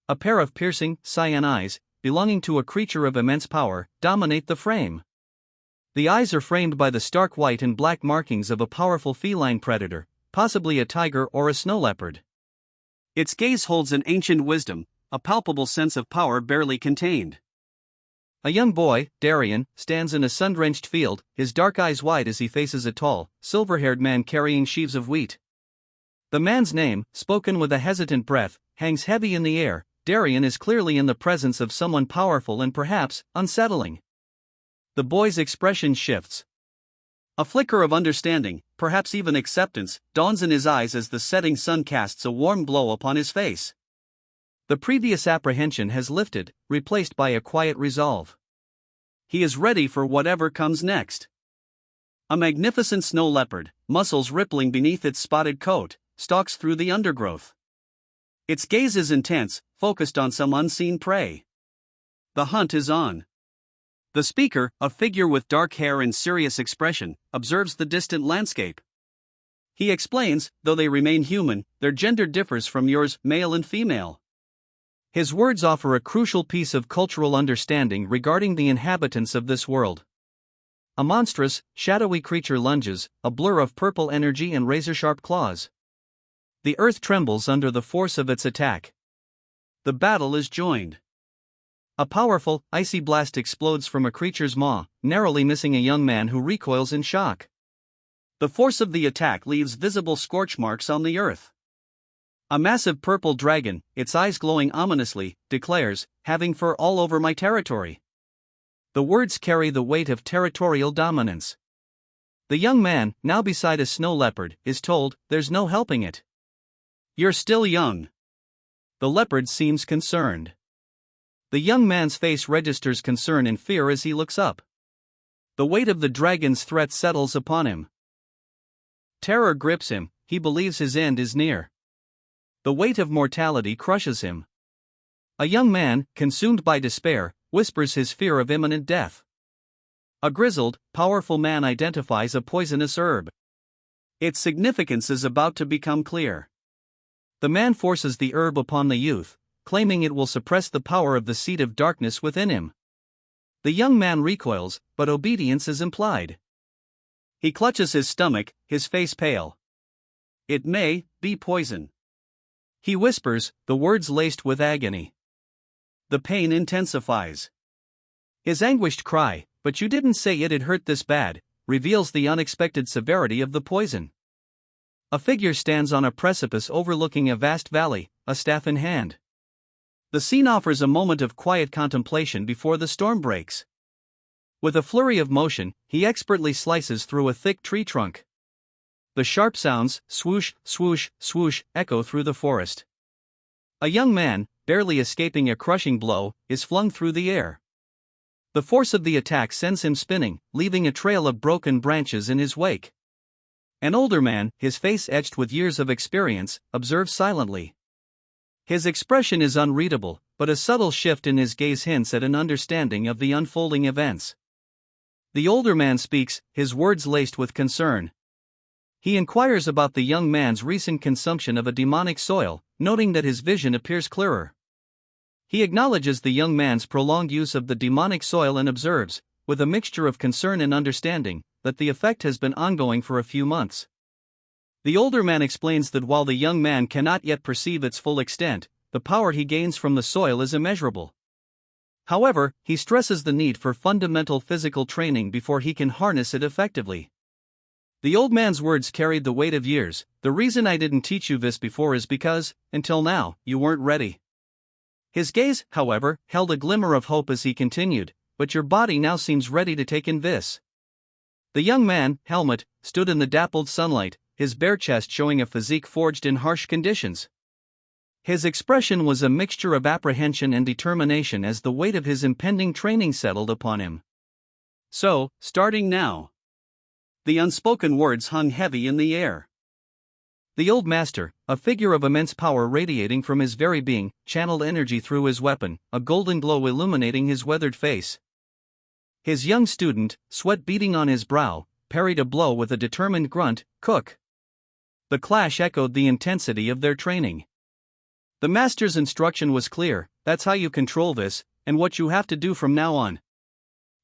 A pair of piercing, cyan eyes, belonging to a creature of immense power, dominate the frame. The eyes are framed by the stark white and black markings of a powerful feline predator, possibly a tiger or a snow leopard. Its gaze holds an ancient wisdom, a palpable sense of power barely contained. A young boy, Darien, stands in a sun-drenched field, his dark eyes wide as he faces a tall, silver-haired man carrying sheaves of wheat. The man's name, spoken with a hesitant breath, hangs heavy in the air. Darien is clearly in the presence of someone powerful and perhaps unsettling. The boy's expression shifts. A flicker of understanding, perhaps even acceptance, dawns in his eyes as the setting sun casts a warm glow upon his face. The previous apprehension has lifted, replaced by a quiet resolve. He is ready for whatever comes next. A magnificent snow leopard, muscles rippling beneath its spotted coat, stalks through the undergrowth. Its gaze is intense, focused on some unseen prey. The hunt is on. The speaker, a figure with dark hair and serious expression, observes the distant landscape. He explains, "Though they remain human, their gender differs from yours, male and female." His words offer a crucial piece of cultural understanding regarding the inhabitants of this world. A monstrous, shadowy creature lunges, a blur of purple energy and razor-sharp claws. The earth trembles under the force of its attack. The battle is joined. A powerful, icy blast explodes from a creature's maw, narrowly missing a young man who recoils in shock. The force of the attack leaves visible scorch marks on the earth. A massive purple dragon, its eyes glowing ominously, declares, "Having fur all over my territory." The words carry the weight of territorial dominance. The young man, now beside a snow leopard, is told, "There's no helping it. You're still young." The leopard seems concerned. The young man's face registers concern and fear as he looks up. The weight of the dragon's threat settles upon him. Terror grips him, he believes his end is near. The weight of mortality crushes him. A young man, consumed by despair, whispers his fear of imminent death. A grizzled, powerful man identifies a poisonous herb. Its significance is about to become clear. The man forces the herb upon the youth, claiming it will suppress the power of the seed of darkness within him. The young man recoils, but obedience is implied. He clutches his stomach, his face pale. "It may be poison," he whispers, the words laced with agony. The pain intensifies. His anguished cry, "But you didn't say it'd hurt this bad," reveals the unexpected severity of the poison. A figure stands on a precipice overlooking a vast valley, a staff in hand. The scene offers a moment of quiet contemplation before the storm breaks. With a flurry of motion, he expertly slices through a thick tree trunk. The sharp sounds, swoosh, swoosh, swoosh, echo through the forest. A young man, barely escaping a crushing blow, is flung through the air. The force of the attack sends him spinning, leaving a trail of broken branches in his wake. An older man, his face etched with years of experience, observes silently. His expression is unreadable, but a subtle shift in his gaze hints at an understanding of the unfolding events. The older man speaks, his words laced with concern. He inquires about the young man's recent consumption of a demonic soil, noting that his vision appears clearer. He acknowledges the young man's prolonged use of the demonic soil and observes, with a mixture of concern and understanding, that the effect has been ongoing for a few months. The older man explains that while the young man cannot yet perceive its full extent, the power he gains from the soil is immeasurable. However, he stresses the need for fundamental physical training before he can harness it effectively. The old man's words carried the weight of years. "The reason I didn't teach you this before is because, until now, you weren't ready." His gaze, however, held a glimmer of hope as he continued, "But your body now seems ready to take in this." The young man, helmet, stood in the dappled sunlight, his bare chest showing a physique forged in harsh conditions. His expression was a mixture of apprehension and determination as the weight of his impending training settled upon him. "So, starting now." The unspoken words hung heavy in the air. The old master, a figure of immense power radiating from his very being, channeled energy through his weapon, a golden glow illuminating his weathered face. His young student, sweat beading on his brow, parried a blow with a determined grunt, "Cook." The clash echoed the intensity of their training. The master's instruction was clear: "That's how you control this, and what you have to do from now on."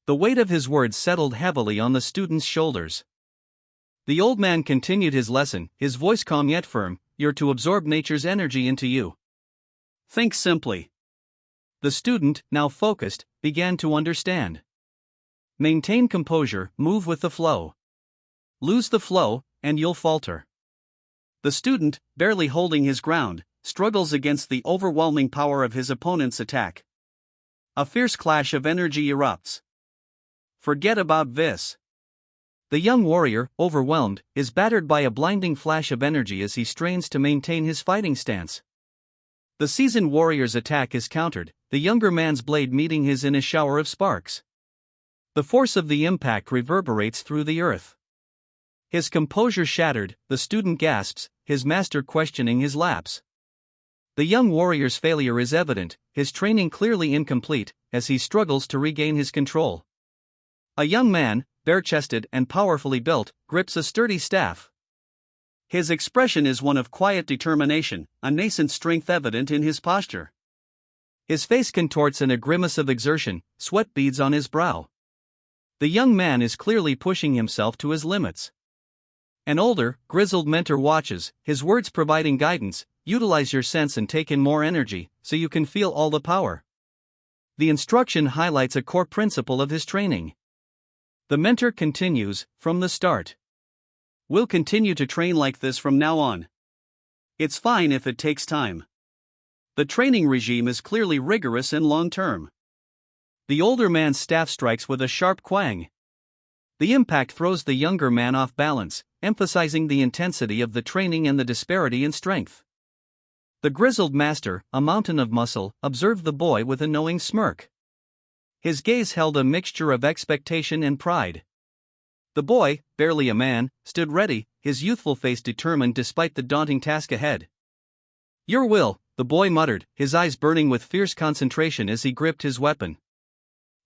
The weight of his words settled heavily on the student's shoulders. The old man continued his lesson, his voice calm yet firm: "You're to absorb nature's energy into you. Think simply." The student, now focused, began to understand. Maintain composure, move with the flow. Lose the flow, and you'll falter. The student, barely holding his ground, struggles against the overwhelming power of his opponent's attack. A fierce clash of energy erupts. "Forget about this." The young warrior, overwhelmed, is battered by a blinding flash of energy as he strains to maintain his fighting stance. The seasoned warrior's attack is countered, the younger man's blade meeting his in a shower of sparks. The force of the impact reverberates through the earth. His composure shattered, the student gasps, his master questioning his lapse. The young warrior's failure is evident, his training clearly incomplete, as he struggles to regain his control. A young man, bare-chested and powerfully built, grips a sturdy staff. His expression is one of quiet determination, a nascent strength evident in his posture. His face contorts in a grimace of exertion, sweat beads on his brow. The young man is clearly pushing himself to his limits. An older, grizzled mentor watches, his words providing guidance: "Utilize your sense and take in more energy, so you can feel all the power." The instruction highlights a core principle of his training. The mentor continues, from the start. We'll continue to train like this from now on. It's fine if it takes time. The training regime is clearly rigorous and long-term. The older man's staff strikes with a sharp quang. The impact throws the younger man off balance, emphasizing the intensity of the training and the disparity in strength. The grizzled master, a mountain of muscle, observed the boy with a knowing smirk. His gaze held a mixture of expectation and pride. The boy, barely a man, stood ready, his youthful face determined despite the daunting task ahead. "Your will," the boy muttered, his eyes burning with fierce concentration as he gripped his weapon.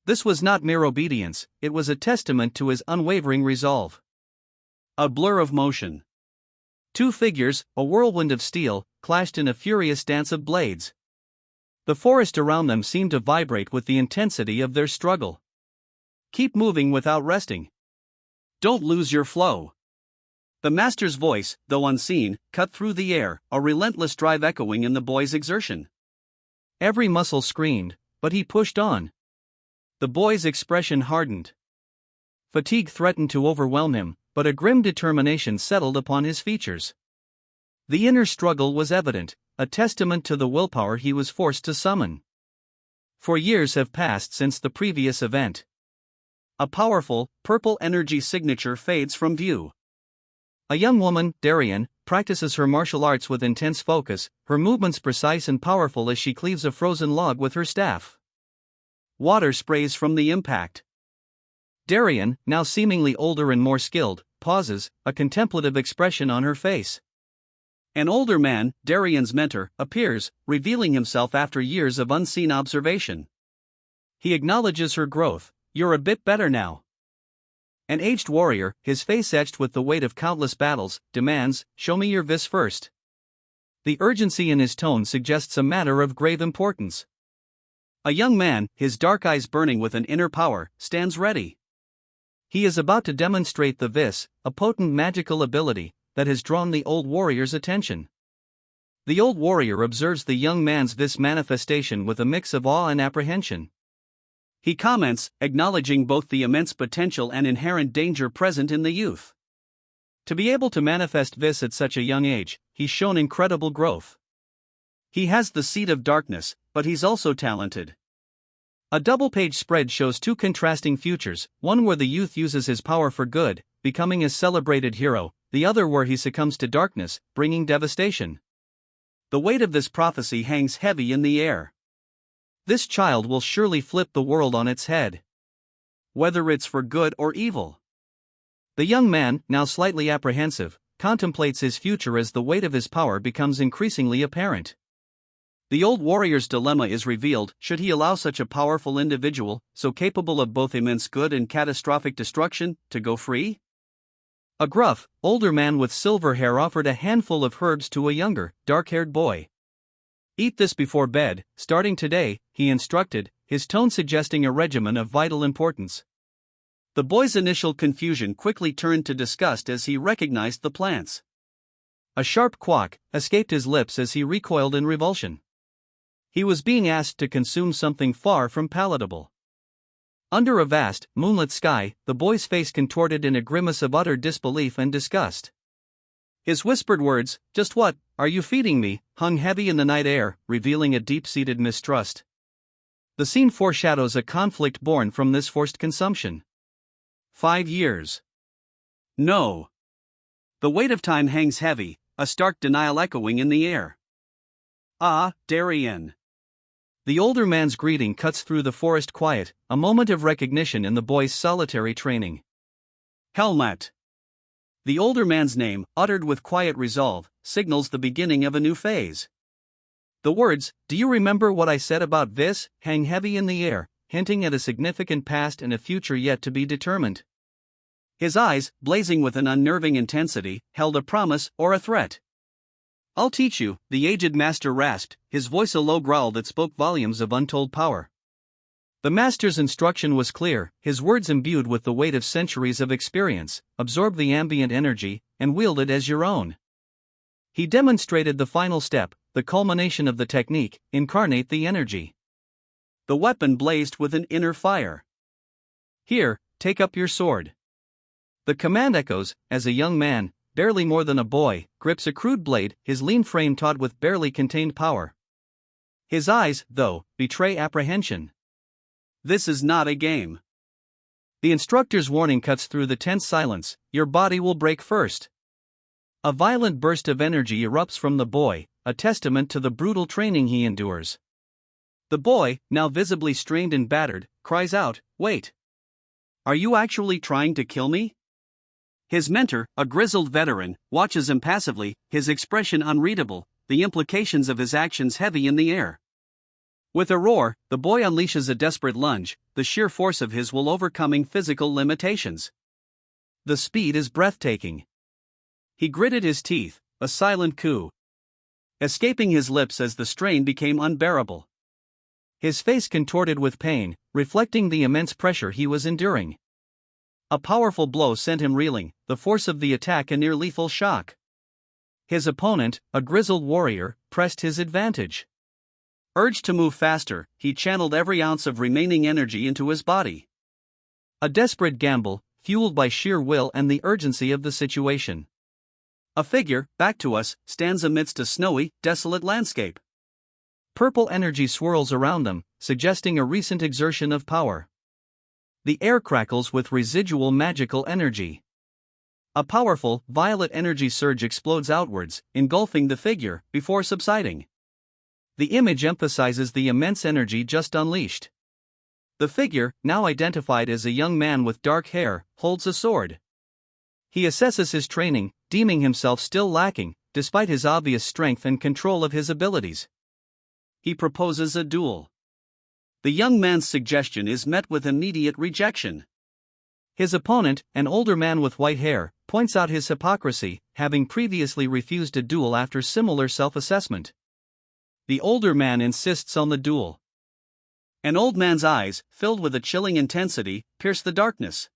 This was not mere obedience, it was a testament to his unwavering resolve. A blur of motion. Two figures, a whirlwind of steel, clashed in a furious dance of blades. The forest around them seemed to vibrate with the intensity of their struggle. "Keep moving without resting. Don't lose your flow." The master's voice, though unseen, cut through the air, a relentless drive echoing in the boy's exertion. Every muscle screamed, but he pushed on. The boy's expression hardened. Fatigue threatened to overwhelm him, but a grim determination settled upon his features. The inner struggle was evident, a testament to the willpower he was forced to summon. For years have passed since the previous event. A powerful, purple energy signature fades from view. A young woman, Darien, practices her martial arts with intense focus, her movements precise and powerful as she cleaves a frozen log with her staff. Water sprays from the impact. Darien, now seemingly older and more skilled, pauses, a contemplative expression on her face. An older man, Darien's mentor, appears, revealing himself after years of unseen observation. He acknowledges her growth. "You're a bit better now." An aged warrior, his face etched with the weight of countless battles, demands, "Show me your vis first." The urgency in his tone suggests a matter of grave importance. A young man, his dark eyes burning with an inner power, stands ready. He is about to demonstrate the vis, a potent magical ability that has drawn the old warrior's attention. The old warrior observes the young man's vis manifestation with a mix of awe and apprehension. He comments, acknowledging both the immense potential and inherent danger present in the youth. To be able to manifest vis at such a young age, he's shown incredible growth. He has the seed of darkness, but he's also talented. A double-page spread shows two contrasting futures, one where the youth uses his power for good, becoming a celebrated hero, the other where he succumbs to darkness, bringing devastation. The weight of this prophecy hangs heavy in the air. This child will surely flip the world on its head. Whether it's for good or evil. The young man, now slightly apprehensive, contemplates his future as the weight of his power becomes increasingly apparent. The old warrior's dilemma is revealed: should he allow such a powerful individual, so capable of both immense good and catastrophic destruction, to go free? A gruff, older man with silver hair offered a handful of herbs to a younger, dark-haired boy. "Eat this before bed, starting today," he instructed, his tone suggesting a regimen of vital importance. The boy's initial confusion quickly turned to disgust as he recognized the plants. A sharp quack escaped his lips as he recoiled in revulsion. He was being asked to consume something far from palatable. Under a vast, moonlit sky, the boy's face contorted in a grimace of utter disbelief and disgust. His whispered words, "Just what are you feeding me?" hung heavy in the night air, revealing a deep-seated mistrust. The scene foreshadows a conflict born from this forced consumption. 5 years. No. The weight of time hangs heavy, a stark denial echoing in the air. "Ah, Darien." The older man's greeting cuts through the forest quiet, a moment of recognition in the boy's solitary training. "Helmet." The older man's name, uttered with quiet resolve, signals the beginning of a new phase. The words, "Do you remember what I said about vis?" hang heavy in the air, hinting at a significant past and a future yet to be determined. His eyes, blazing with an unnerving intensity, held a promise or a threat. "I'll teach you," the aged master rasped, his voice a low growl that spoke volumes of untold power. The master's instruction was clear, his words imbued with the weight of centuries of experience: absorb the ambient energy, and wield it as your own. He demonstrated the final step, the culmination of the technique: incarnate the energy. The weapon blazed with an inner fire. "Here, take up your sword." The command echoes, as a young man, barely more than a boy, grips a crude blade, his lean frame taut with barely contained power. His eyes, though, betray apprehension. This is not a game. The instructor's warning cuts through the tense silence: your body will break first. A violent burst of energy erupts from the boy, a testament to the brutal training he endures. The boy, now visibly strained and battered, cries out, "Wait! Are you actually trying to kill me?" His mentor, a grizzled veteran, watches impassively, his expression unreadable, the implications of his actions heavy in the air. With a roar, the boy unleashes a desperate lunge, the sheer force of his will overcoming physical limitations. The speed is breathtaking. He gritted his teeth, a silent coup, escaping his lips as the strain became unbearable. His face contorted with pain, reflecting the immense pressure he was enduring. A powerful blow sent him reeling, the force of the attack a near-lethal shock. His opponent, a grizzled warrior, pressed his advantage. Urged to move faster, he channeled every ounce of remaining energy into his body. A desperate gamble, fueled by sheer will and the urgency of the situation. A figure, back to us, stands amidst a snowy, desolate landscape. Purple energy swirls around them, suggesting a recent exertion of power. The air crackles with residual magical energy. A powerful, violet energy surge explodes outwards, engulfing the figure, before subsiding. The image emphasizes the immense energy just unleashed. The figure, now identified as a young man with dark hair, holds a sword. He assesses his training, deeming himself still lacking, despite his obvious strength and control of his abilities. He proposes a duel. The young man's suggestion is met with immediate rejection. His opponent, an older man with white hair, points out his hypocrisy, having previously refused a duel after similar self-assessment. The older man insists on the duel. An old man's eyes, filled with a chilling intensity, pierce the darkness.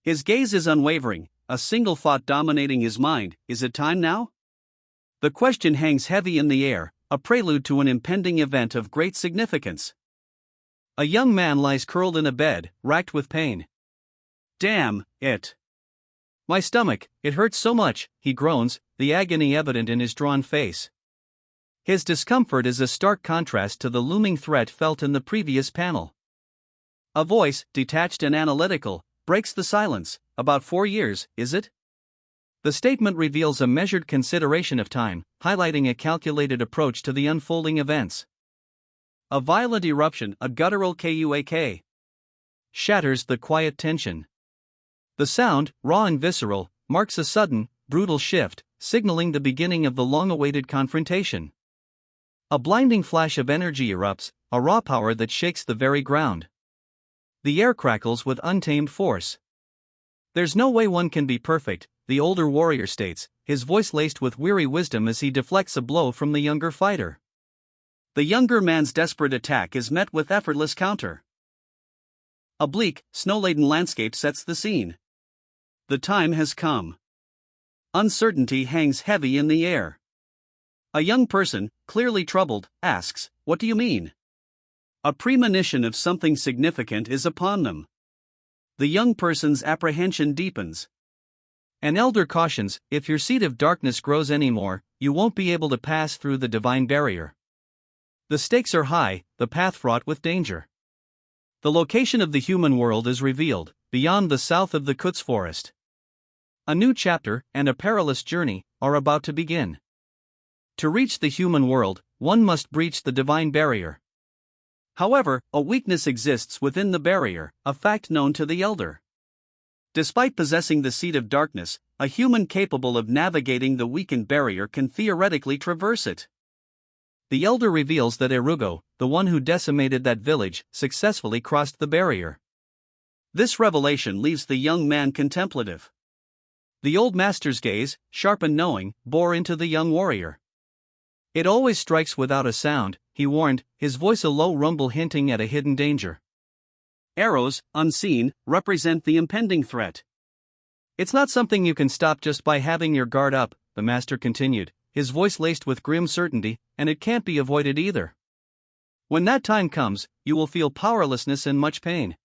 His gaze is unwavering, a single thought dominating his mind: is it time now? The question hangs heavy in the air, a prelude to an impending event of great significance. A young man lies curled in a bed, racked with pain. "Damn it! My stomach, it hurts so much," he groans, the agony evident in his drawn face. His discomfort is a stark contrast to the looming threat felt in the previous panel. A voice, detached and analytical, breaks the silence. "About 4 years, is it?" The statement reveals a measured consideration of time, highlighting a calculated approach to the unfolding events. A violent eruption, a guttural quack, shatters the quiet tension. The sound, raw and visceral, marks a sudden, brutal shift, signaling the beginning of the long-awaited confrontation. A blinding flash of energy erupts, a raw power that shakes the very ground. The air crackles with untamed force. "There's no way one can be perfect," the older warrior states, his voice laced with weary wisdom as he deflects a blow from the younger fighter. The younger man's desperate attack is met with effortless counter. A bleak, snow-laden landscape sets the scene. The time has come. Uncertainty hangs heavy in the air. A young person, clearly troubled, asks, "What do you mean?" A premonition of something significant is upon them. The young person's apprehension deepens. An elder cautions, "If your seed of darkness grows anymore, you won't be able to pass through the divine barrier." The stakes are high, the path fraught with danger. The location of the human world is revealed, beyond the south of the Quds forest. A new chapter, and a perilous journey, are about to begin. To reach the human world, one must breach the divine barrier. However, a weakness exists within the barrier, a fact known to the elder. Despite possessing the seed of darkness, a human capable of navigating the weakened barrier can theoretically traverse it. The elder reveals that Erugo, the one who decimated that village, successfully crossed the barrier. This revelation leaves the young man contemplative. The old master's gaze, sharp and knowing, bore into the young warrior. "It always strikes without a sound," he warned, his voice a low rumble hinting at a hidden danger. "Arrows, unseen, represent the impending threat. It's not something you can stop just by having your guard up," the master continued, his voice laced with grim certainty, "and it can't be avoided either. When that time comes, you will feel powerlessness and much pain.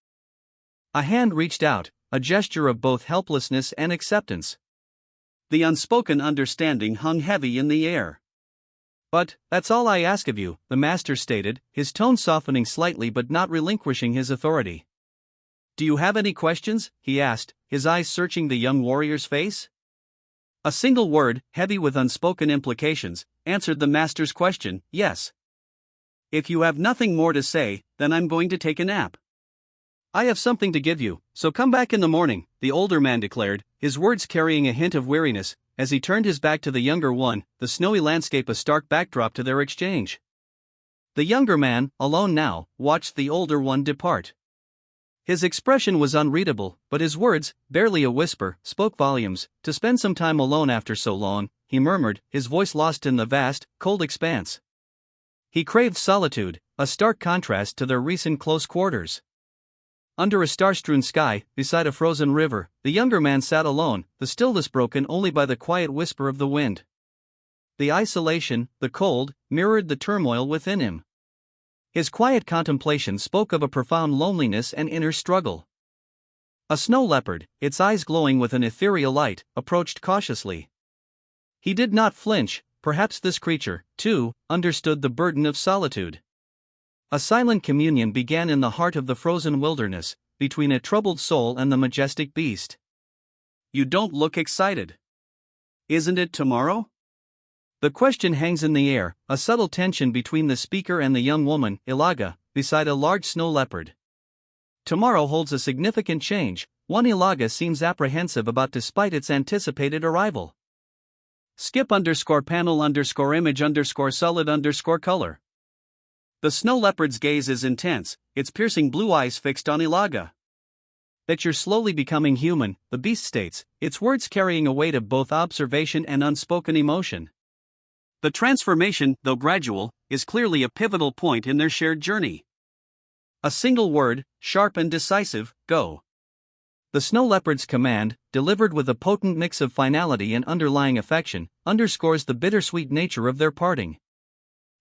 A hand reached out, a gesture of both helplessness and acceptance. The unspoken understanding hung heavy in the air. But, that's all I ask of you, the master stated, his tone softening slightly but not relinquishing his authority. Do you have any questions? He asked, his eyes searching the young warrior's face. A single word, heavy with unspoken implications, answered the master's question, yes. If you have nothing more to say, then I'm going to take a nap. I have something to give you, so come back in the morning, the older man declared, his words carrying a hint of weariness, as he turned his back to the younger one, the snowy landscape a stark backdrop to their exchange. The younger man, alone now, watched the older one depart. His expression was unreadable, but his words, barely a whisper, spoke volumes. To spend some time alone after so long, he murmured, his voice lost in the vast, cold expanse. He craved solitude, a stark contrast to their recent close quarters. Under a star-strewn sky, beside a frozen river, the younger man sat alone, the stillness broken only by the quiet whisper of the wind. The isolation, the cold, mirrored the turmoil within him. His quiet contemplation spoke of a profound loneliness and inner struggle. A snow leopard, its eyes glowing with an ethereal light, approached cautiously. He did not flinch. Perhaps this creature, too, understood the burden of solitude. A silent communion began in the heart of the frozen wilderness, between a troubled soul and the majestic beast. You don't look excited. Isn't it tomorrow? The question hangs in the air, a subtle tension between the speaker and the young woman, Ilaga, beside a large snow leopard. Tomorrow holds a significant change, one Ilaga seems apprehensive about despite its anticipated arrival. Skip_panel_image_solid_color. The snow leopard's gaze is intense, its piercing blue eyes fixed on Ilaga. That you're slowly becoming human, the beast states, its words carrying a weight of both observation and unspoken emotion. The transformation, though gradual, is clearly a pivotal point in their shared journey. A single word, sharp and decisive, go. The snow leopard's command, delivered with a potent mix of finality and underlying affection, underscores the bittersweet nature of their parting.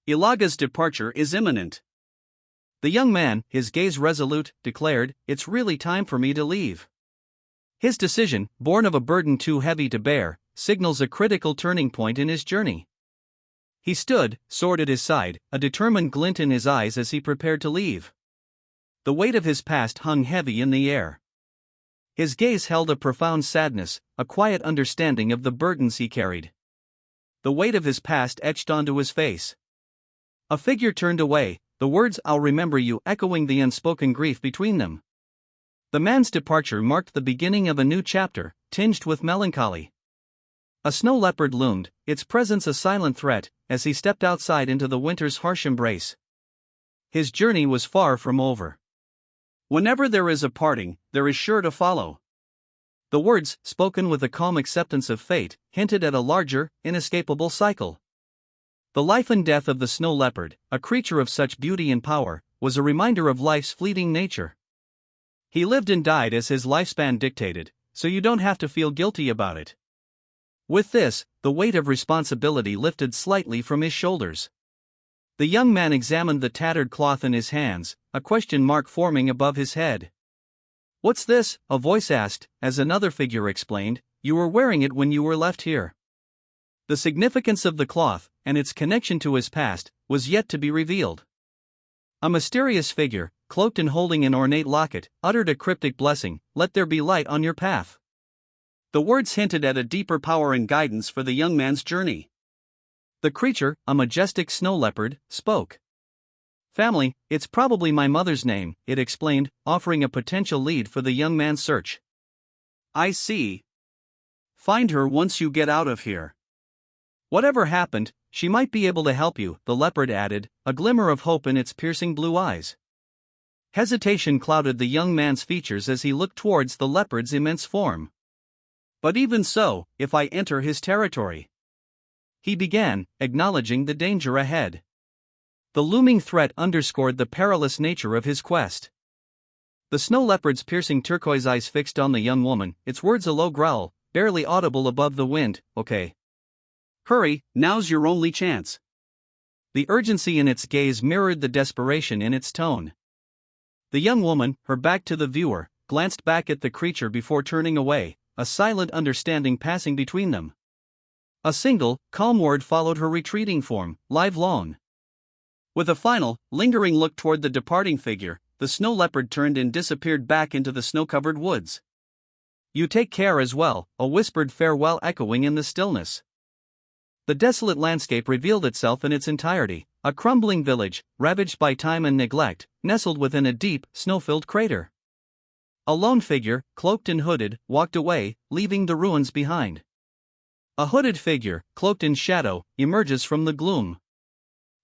Ilaga's departure is imminent. The young man, his gaze resolute, declared, "It's really time for me to leave." His decision, born of a burden too heavy to bear, signals a critical turning point in his journey. He stood, sword at his side, a determined glint in his eyes as he prepared to leave. The weight of his past hung heavy in the air. His gaze held a profound sadness, a quiet understanding of the burdens he carried. The weight of his past etched onto his face. A figure turned away, the words "I'll remember you" echoing the unspoken grief between them. The man's departure marked the beginning of a new chapter, tinged with melancholy. A snow leopard loomed, its presence a silent threat, as he stepped outside into the winter's harsh embrace. His journey was far from over. Whenever there is a parting, there is sure to follow. The words, spoken with a calm acceptance of fate, hinted at a larger, inescapable cycle. The life and death of the snow leopard, a creature of such beauty and power, was a reminder of life's fleeting nature. He lived and died as his lifespan dictated, so you don't have to feel guilty about it. With this, the weight of responsibility lifted slightly from his shoulders. The young man examined the tattered cloth in his hands, a question mark forming above his head. "What's this?" a voice asked, as another figure explained, "You were wearing it when you were left here." The significance of the cloth, and its connection to his past, was yet to be revealed. A mysterious figure, cloaked and holding an ornate locket, uttered a cryptic blessing, "Let there be light on your path." The words hinted at a deeper power and guidance for the young man's journey. The creature, a majestic snow leopard, spoke. "Family, it's probably my mother's name," it explained, offering a potential lead for the young man's search. "I see. Find her once you get out of here. Whatever happened, she might be able to help you," the leopard added, a glimmer of hope in its piercing blue eyes. Hesitation clouded the young man's features as he looked towards the leopard's immense form. "But even so, if I enter his territory?" he began, acknowledging the danger ahead. The looming threat underscored the perilous nature of his quest. The snow leopard's piercing turquoise eyes fixed on the young woman, its words a low growl, barely audible above the wind. "Okay. Hurry, now's your only chance." The urgency in its gaze mirrored the desperation in its tone. The young woman, her back to the viewer, glanced back at the creature before turning away, a silent understanding passing between them. A single, calm word followed her retreating form, "Live long." With a final, lingering look toward the departing figure, the snow leopard turned and disappeared back into the snow-covered woods. "You take care as well," a whispered farewell echoing in the stillness. The desolate landscape revealed itself in its entirety, a crumbling village, ravaged by time and neglect, nestled within a deep, snow-filled crater. A lone figure, cloaked and hooded, walked away, leaving the ruins behind. A hooded figure, cloaked in shadow, emerges from the gloom.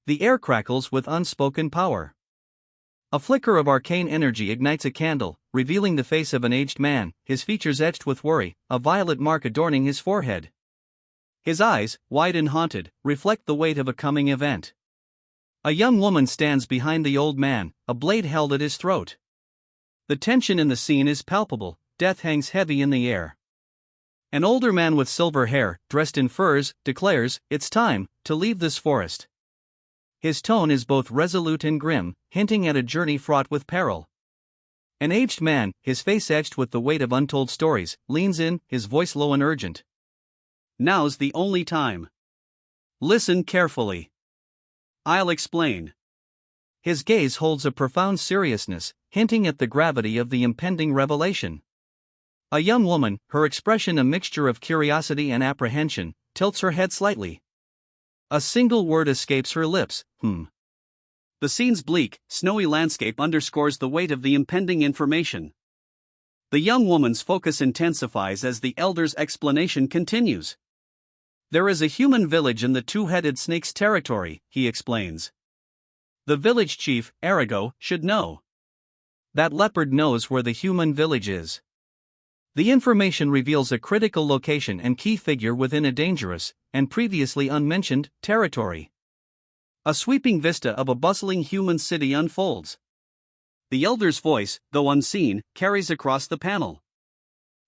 The air crackles with unspoken power. A flicker of arcane energy ignites a candle, revealing the face of an aged man, his features etched with worry, a violet mark adorning his forehead. His eyes, wide and haunted, reflect the weight of a coming event. A young woman stands behind the old man, a blade held at his throat. The tension in the scene is palpable, death hangs heavy in the air. An older man with silver hair, dressed in furs, declares, "It's time to leave this forest." His tone is both resolute and grim, hinting at a journey fraught with peril. An aged man, his face etched with the weight of untold stories, leans in, his voice low and urgent. "Now's the only time. Listen carefully. I'll explain." His gaze holds a profound seriousness, hinting at the gravity of the impending revelation. A young woman, her expression a mixture of curiosity and apprehension, tilts her head slightly. A single word escapes her lips, The scene's bleak, snowy landscape underscores the weight of the impending information. The young woman's focus intensifies as the elder's explanation continues. "There is a human village in the two-headed snake's territory," he explains. "The village chief, Arago, should know. That leopard knows where the human village is." The information reveals a critical location and key figure within a dangerous, and previously unmentioned, territory. A sweeping vista of a bustling human city unfolds. The elder's voice, though unseen, carries across the panel.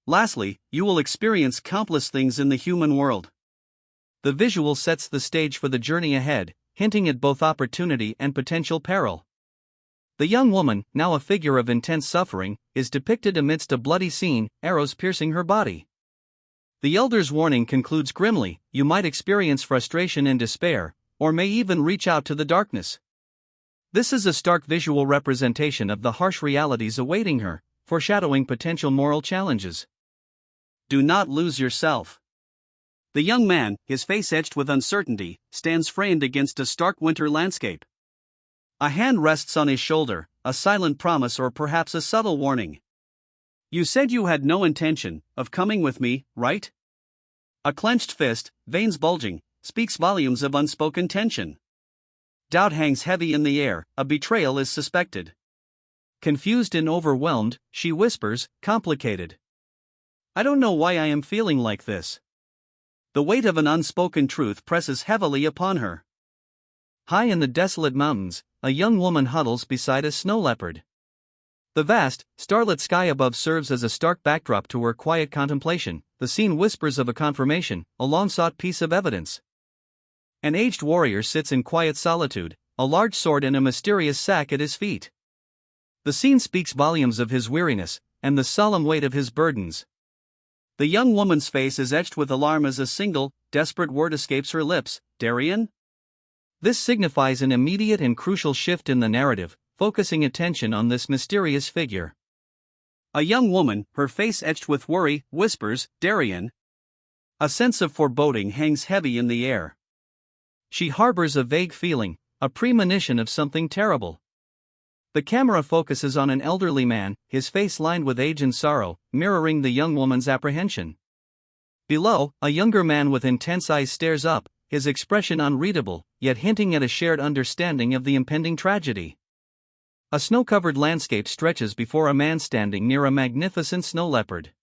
"Lastly, you will experience countless things in the human world." The visual sets the stage for the journey ahead, hinting at both opportunity and potential peril. The young woman, now a figure of intense suffering, is depicted amidst a bloody scene, arrows piercing her body. The elder's warning concludes grimly: "You might experience frustration and despair, or may even reach out to the darkness." This is a stark visual representation of the harsh realities awaiting her, foreshadowing potential moral challenges. "Do not lose yourself." The young man, his face etched with uncertainty, stands framed against a stark winter landscape. A hand rests on his shoulder, a silent promise or perhaps a subtle warning. "You said you had no intention of coming with me, right?" A clenched fist, veins bulging, speaks volumes of unspoken tension. Doubt hangs heavy in the air, a betrayal is suspected. Confused and overwhelmed, she whispers, "Complicated. I don't know why I am feeling like this." The weight of an unspoken truth presses heavily upon her. High in the desolate mountains, a young woman huddles beside a snow leopard. The vast, starlit sky above serves as a stark backdrop to her quiet contemplation. The scene whispers of a confirmation, a long-sought piece of evidence. An aged warrior sits in quiet solitude, a large sword and a mysterious sack at his feet. The scene speaks volumes of his weariness, and the solemn weight of his burdens. The young woman's face is etched with alarm as a single, desperate word escapes her lips: "Darien?" This signifies an immediate and crucial shift in the narrative, focusing attention on this mysterious figure. A young woman, her face etched with worry, whispers, "Darien?" A sense of foreboding hangs heavy in the air. She harbors a vague feeling, a premonition of something terrible. The camera focuses on an elderly man, his face lined with age and sorrow, mirroring the young woman's apprehension. Below, a younger man with intense eyes stares up, his expression unreadable, yet hinting at a shared understanding of the impending tragedy. A snow-covered landscape stretches before a man standing near a magnificent snow leopard.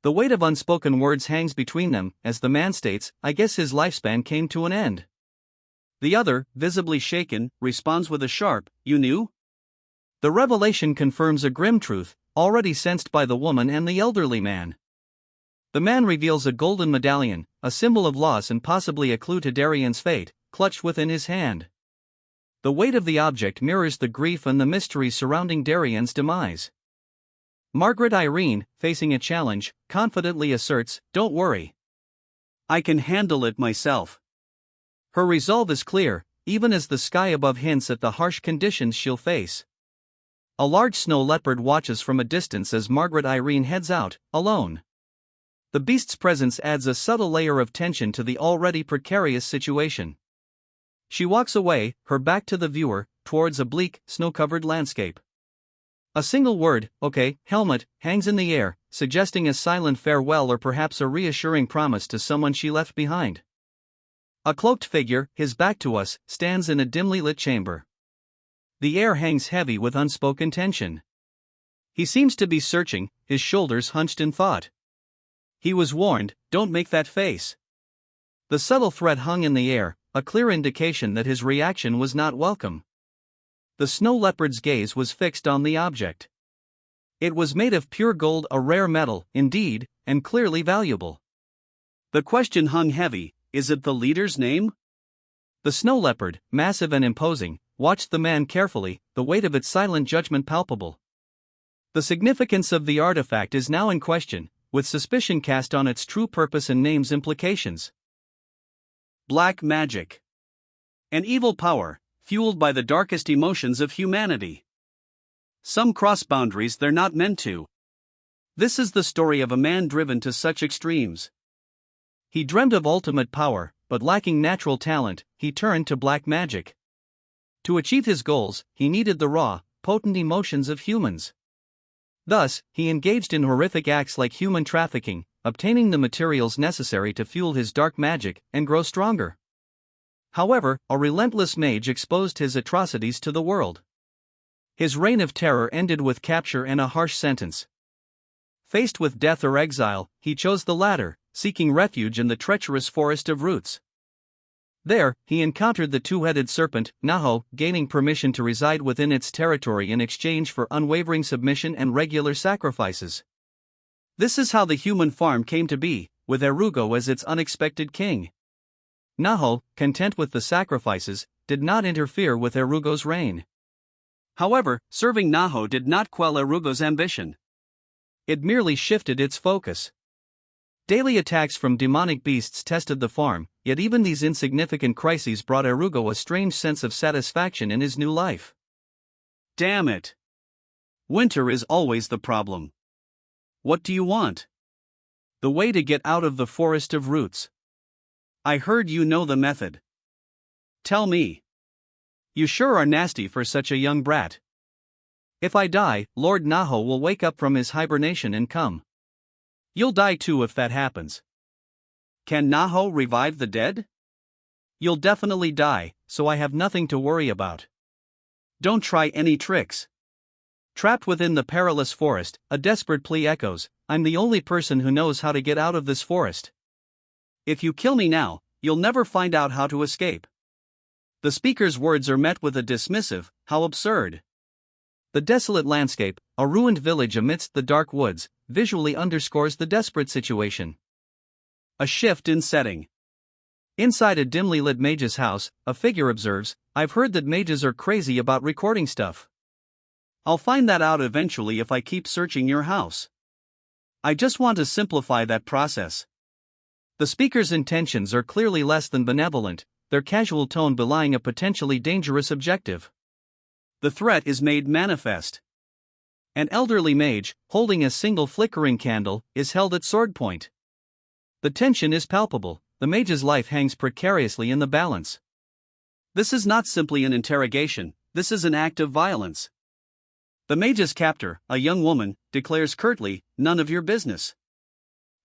The weight of unspoken words hangs between them, as the man states, "I guess his lifespan came to an end." The other, visibly shaken, responds with a sharp, "You knew?" The revelation confirms a grim truth, already sensed by the woman and the elderly man. The man reveals a golden medallion, a symbol of loss and possibly a clue to Darien's fate, clutched within his hand. The weight of the object mirrors the grief and the mystery surrounding Darian's demise. Margaret Irene, facing a challenge, confidently asserts, "Don't worry. I can handle it myself." Her resolve is clear, even as the sky above hints at the harsh conditions she'll face. A large snow leopard watches from a distance as Margaret Irene heads out, alone. The beast's presence adds a subtle layer of tension to the already precarious situation. She walks away, her back to the viewer, towards a bleak, snow-covered landscape. A single word, "Okay, helmet," hangs in the air, suggesting a silent farewell or perhaps a reassuring promise to someone she left behind. A cloaked figure, his back to us, stands in a dimly lit chamber. The air hangs heavy with unspoken tension. He seems to be searching, his shoulders hunched in thought. He was warned, "Don't make that face." The subtle threat hung in the air, a clear indication that his reaction was not welcome. The snow leopard's gaze was fixed on the object. It was made of pure gold, a rare metal, indeed, and clearly valuable. The question hung heavy: is it the leader's name? The snow leopard, massive and imposing, watched the man carefully, the weight of its silent judgment palpable. The significance of the artifact is now in question, with suspicion cast on its true purpose and name's implications. Black magic. An evil power, fueled by the darkest emotions of humanity. Some cross boundaries they're not meant to. This is the story of a man driven to such extremes. He dreamed of ultimate power, but lacking natural talent, he turned to black magic. To achieve his goals, he needed the raw, potent emotions of humans. Thus, he engaged in horrific acts like human trafficking, obtaining the materials necessary to fuel his dark magic and grow stronger. However, a relentless mage exposed his atrocities to the world. His reign of terror ended with capture and a harsh sentence. Faced with death or exile, he chose the latter, seeking refuge in the treacherous forest of roots. There, he encountered the two-headed serpent, Naho, gaining permission to reside within its territory in exchange for unwavering submission and regular sacrifices. This is how the human farm came to be, with Erugo as its unexpected king. Naho, content with the sacrifices, did not interfere with Erugo's reign. However, serving Naho did not quell Erugo's ambition. It merely shifted its focus. Daily attacks from demonic beasts tested the farm, yet even these insignificant crises brought Erugo a strange sense of satisfaction in his new life. Damn it! Winter is always the problem. What do you want? The way to get out of the forest of roots. I heard you know the method. Tell me. You sure are nasty for such a young brat. If I die, Lord Naho will wake up from his hibernation and come. You'll die too if that happens. Can Naho revive the dead? You'll definitely die, so I have nothing to worry about. Don't try any tricks. Trapped within the perilous forest, a desperate plea echoes, I'm the only person who knows how to get out of this forest. If you kill me now, you'll never find out how to escape. The speaker's words are met with a dismissive, how absurd. The desolate landscape, a ruined village amidst the dark woods, visually underscores the desperate situation. A shift in setting. Inside a dimly lit mage's house, a figure observes, I've heard that mages are crazy about recording stuff. I'll find that out eventually if I keep searching your house. I just want to simplify that process. The speaker's intentions are clearly less than benevolent, their casual tone belying a potentially dangerous objective. The threat is made manifest. An elderly mage, holding a single flickering candle, is held at sword point. The tension is palpable, the mage's life hangs precariously in the balance. This is not simply an interrogation, this is an act of violence. The mage's captor, a young woman, declares curtly, none of your business.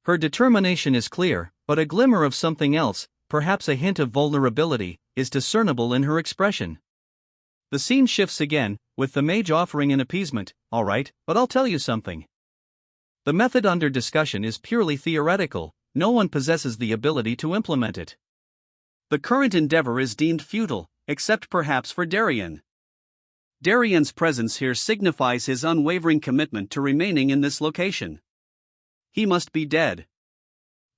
Her determination is clear, but a glimmer of something else, perhaps a hint of vulnerability, is discernible in her expression. The scene shifts again, with the mage offering an appeasement, all right, but I'll tell you something. The method under discussion is purely theoretical, no one possesses the ability to implement it. The current endeavor is deemed futile, except perhaps for Darian. Darian's presence here signifies his unwavering commitment to remaining in this location. He must be dead.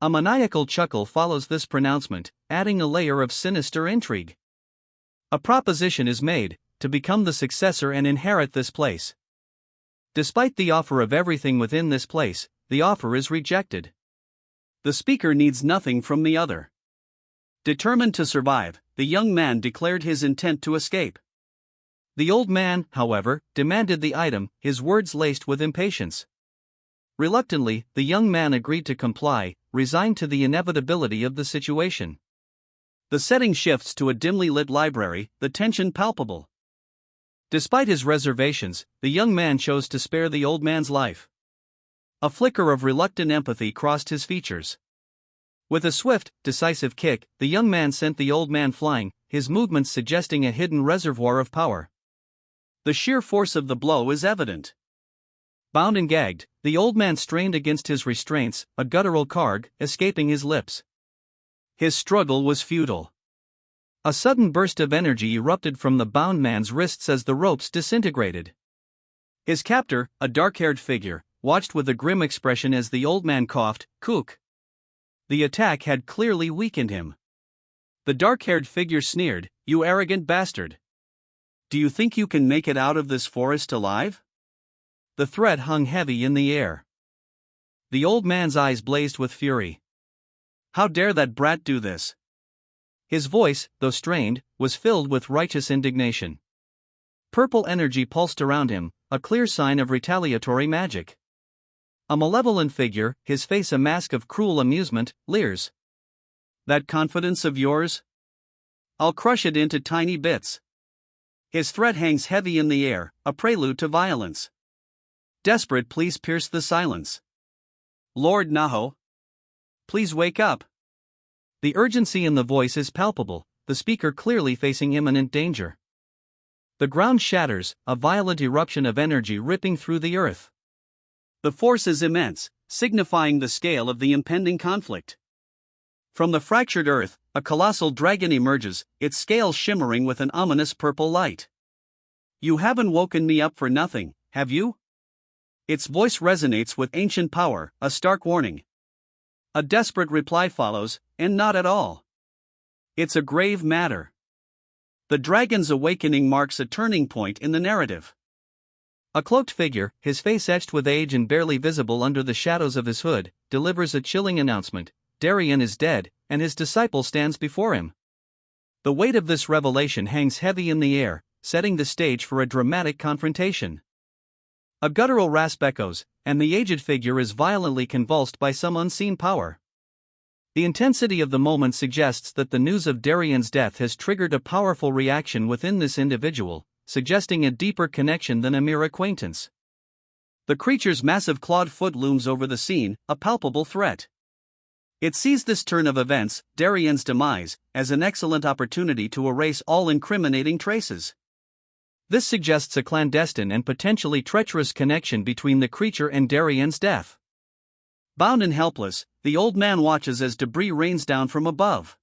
A maniacal chuckle follows this pronouncement, adding a layer of sinister intrigue. A proposition is made to become the successor and inherit this place. Despite the offer of everything within this place, the offer is rejected. The speaker needs nothing from the other. Determined to survive, the young man declared his intent to escape. The old man, however, demanded the item, his words laced with impatience. Reluctantly, the young man agreed to comply, resigned to the inevitability of the situation. The setting shifts to a dimly lit library, the tension palpable. Despite his reservations, the young man chose to spare the old man's life. A flicker of reluctant empathy crossed his features. With a swift, decisive kick, the young man sent the old man flying, his movements suggesting a hidden reservoir of power. The sheer force of the blow is evident. Bound and gagged, the old man strained against his restraints, a guttural carg escaping his lips. His struggle was futile. A sudden burst of energy erupted from the bound man's wrists as the ropes disintegrated. His captor, a dark-haired figure, watched with a grim expression as the old man coughed, "Kook." The attack had clearly weakened him. The dark-haired figure sneered, "You arrogant bastard. Do you think you can make it out of this forest alive?" The threat hung heavy in the air. The old man's eyes blazed with fury. How dare that brat do this? His voice, though strained, was filled with righteous indignation. Purple energy pulsed around him, a clear sign of retaliatory magic. A malevolent figure, his face a mask of cruel amusement, leers. "That confidence of yours? I'll crush it into tiny bits." His threat hangs heavy in the air, a prelude to violence. Desperate pleas pierce the silence. "Lord Naho, please wake up." The urgency in the voice is palpable, the speaker clearly facing imminent danger. The ground shatters, a violent eruption of energy ripping through the earth. The force is immense, signifying the scale of the impending conflict. From the fractured earth, a colossal dragon emerges, its scales shimmering with an ominous purple light. "You haven't woken me up for nothing, have you?" Its voice resonates with ancient power, a stark warning. A desperate reply follows, "And not at all. It's a grave matter." The dragon's awakening marks a turning point in the narrative. A cloaked figure, his face etched with age and barely visible under the shadows of his hood, delivers a chilling announcement: Darien is dead, and his disciple stands before him. The weight of this revelation hangs heavy in the air, setting the stage for a dramatic confrontation. A guttural rasp echoes, and the aged figure is violently convulsed by some unseen power. The intensity of the moment suggests that the news of Darien's death has triggered a powerful reaction within this individual, suggesting a deeper connection than a mere acquaintance. The creature's massive clawed foot looms over the scene, a palpable threat. It sees this turn of events, Darien's demise, as an excellent opportunity to erase all incriminating traces. This suggests a clandestine and potentially treacherous connection between the creature and Darien's death. Bound and helpless, the old man watches as debris rains down from above.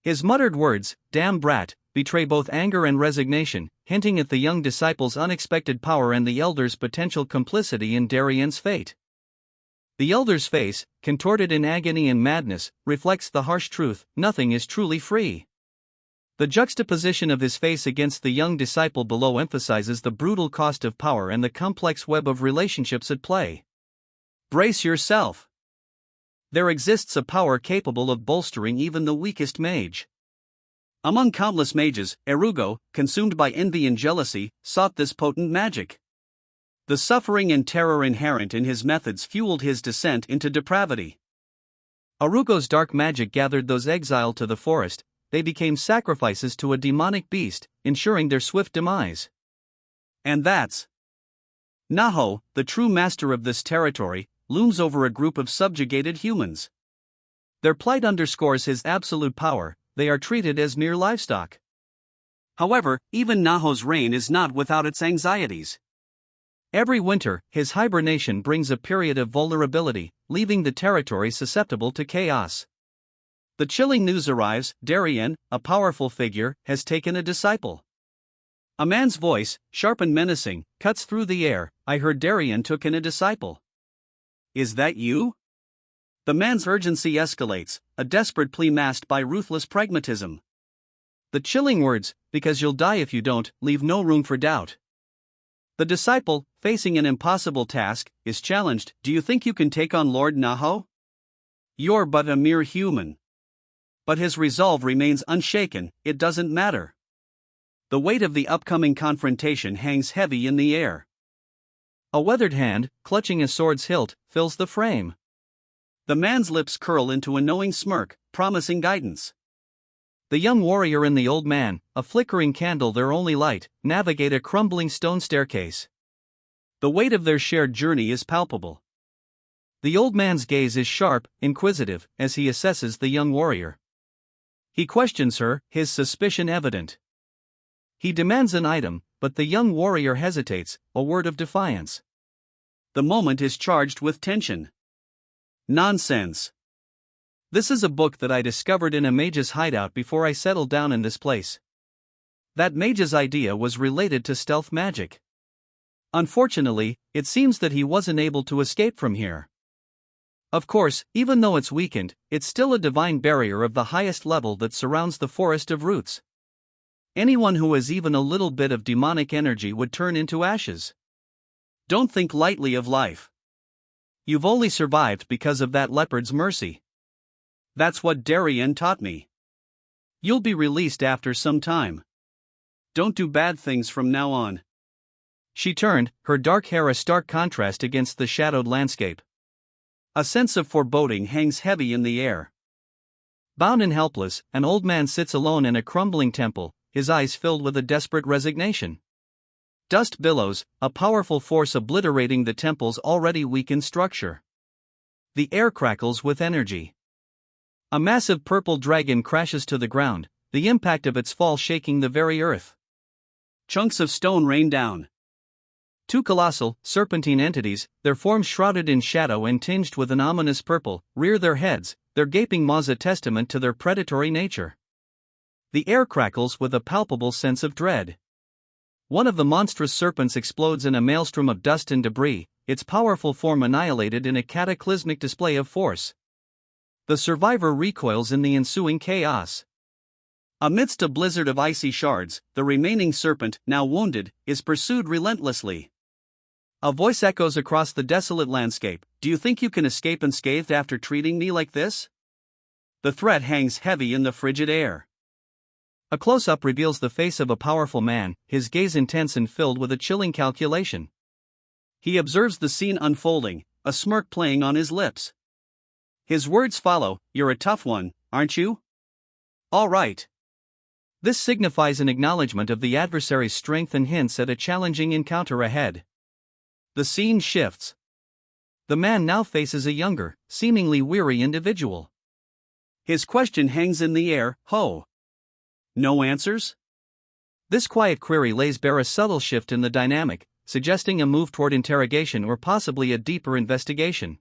His muttered words, "Damn brat," betray both anger and resignation, hinting at the young disciple's unexpected power and the elder's potential complicity in Darien's fate. The elder's face, contorted in agony and madness, reflects the harsh truth: nothing is truly free. The juxtaposition of his face against the young disciple below emphasizes the brutal cost of power and the complex web of relationships at play. Brace yourself. There exists a power capable of bolstering even the weakest mage. Among countless mages, Erugo, consumed by envy and jealousy, sought this potent magic. The suffering and terror inherent in his methods fueled his descent into depravity. Erugo's dark magic gathered those exiled to the forest. They became sacrifices to a demonic beast, ensuring their swift demise. And that's Naho, the true master of this territory, looms over a group of subjugated humans. Their plight underscores his absolute power. They are treated as mere livestock. However, even Naho's reign is not without its anxieties. Every winter, his hibernation brings a period of vulnerability, leaving the territory susceptible to chaos. The chilling news arrives: Darien, a powerful figure, has taken a disciple. A man's voice, sharp and menacing, cuts through the air. "I heard Darien took in a disciple. Is that you?" The man's urgency escalates, a desperate plea masked by ruthless pragmatism. The chilling words, "because you'll die if you don't," leave no room for doubt. The disciple, facing an impossible task, is challenged. "Do you think you can take on Lord Naho? You're but a mere human." But his resolve remains unshaken. It doesn't matter. The weight of the upcoming confrontation hangs heavy in the air. A weathered hand, clutching a sword's hilt, fills the frame. The man's lips curl into a knowing smirk, promising guidance. The young warrior and the old man, a flickering candle their only light, navigate a crumbling stone staircase. The weight of their shared journey is palpable. The old man's gaze is sharp, inquisitive, as he assesses the young warrior. He questions her, his suspicion evident. He demands an item, but the young warrior hesitates, a word of defiance. The moment is charged with tension. Nonsense. This is a book that I discovered in a mage's hideout before I settled down in this place. That mage's idea was related to stealth magic. Unfortunately, it seems that he wasn't able to escape from here. Of course, even though it's weakened, it's still a divine barrier of the highest level that surrounds the forest of roots. Anyone who has even a little bit of demonic energy would turn into ashes. Don't think lightly of life. You've only survived because of that leopard's mercy. That's what Darien taught me. You'll be released after some time. Don't do bad things from now on. She turned, her dark hair a stark contrast against the shadowed landscape. A sense of foreboding hangs heavy in the air. Bound and helpless, an old man sits alone in a crumbling temple, his eyes filled with a desperate resignation. Dust billows, a powerful force obliterating the temple's already weakened structure. The air crackles with energy. A massive purple dragon crashes to the ground, the impact of its fall shaking the very earth. Chunks of stone rain down. Two colossal, serpentine entities, their forms shrouded in shadow and tinged with an ominous purple, rear their heads, their gaping maws a testament to their predatory nature. The air crackles with a palpable sense of dread. One of the monstrous serpents explodes in a maelstrom of dust and debris, its powerful form annihilated in a cataclysmic display of force. The survivor recoils in the ensuing chaos. Amidst a blizzard of icy shards, the remaining serpent, now wounded, is pursued relentlessly. A voice echoes across the desolate landscape. "Do you think you can escape unscathed after treating me like this?" The threat hangs heavy in the frigid air. A close-up reveals the face of a powerful man, his gaze intense and filled with a chilling calculation. He observes the scene unfolding, a smirk playing on his lips. His words follow, "You're a tough one, aren't you? All right." This signifies an acknowledgement of the adversary's strength and hints at a challenging encounter ahead. The scene shifts. The man now faces a younger, seemingly weary individual. His question hangs in the air. "Ho? No answers?" This quiet query lays bare a subtle shift in the dynamic, suggesting a move toward interrogation or possibly a deeper investigation.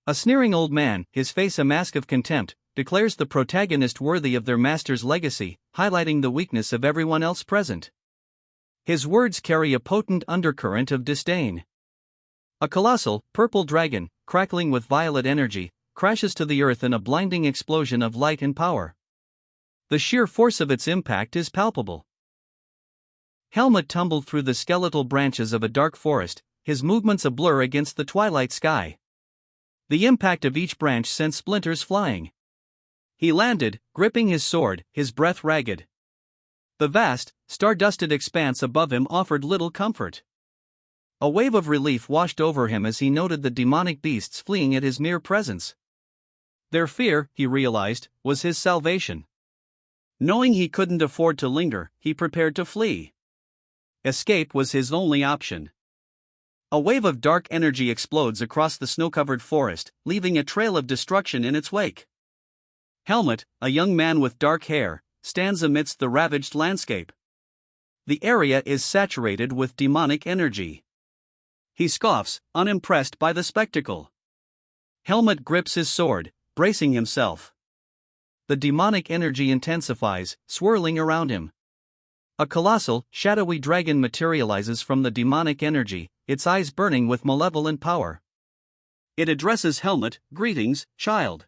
A sneering old man, his face a mask of contempt, declares the protagonist worthy of their master's legacy, highlighting the weakness of everyone else present. His words carry a potent undercurrent of disdain. A colossal, purple dragon, crackling with violet energy, crashes to the earth in a blinding explosion of light and power. The sheer force of its impact is palpable. Helmut tumbled through the skeletal branches of a dark forest, his movements a blur against the twilight sky. The impact of each branch sent splinters flying. He landed, gripping his sword, his breath ragged. The vast, star-dusted expanse above him offered little comfort. A wave of relief washed over him as he noted the demonic beasts fleeing at his mere presence. Their fear, he realized, was his salvation. Knowing he couldn't afford to linger, he prepared to flee. Escape was his only option. A wave of dark energy explodes across the snow-covered forest, leaving a trail of destruction in its wake. Helmut, a young man with dark hair, stands amidst the ravaged landscape. The area is saturated with demonic energy. He scoffs, unimpressed by the spectacle. Helmut grips his sword, bracing himself. The demonic energy intensifies, swirling around him. A colossal, shadowy dragon materializes from the demonic energy, its eyes burning with malevolent power. It addresses Helmut, "Greetings, child."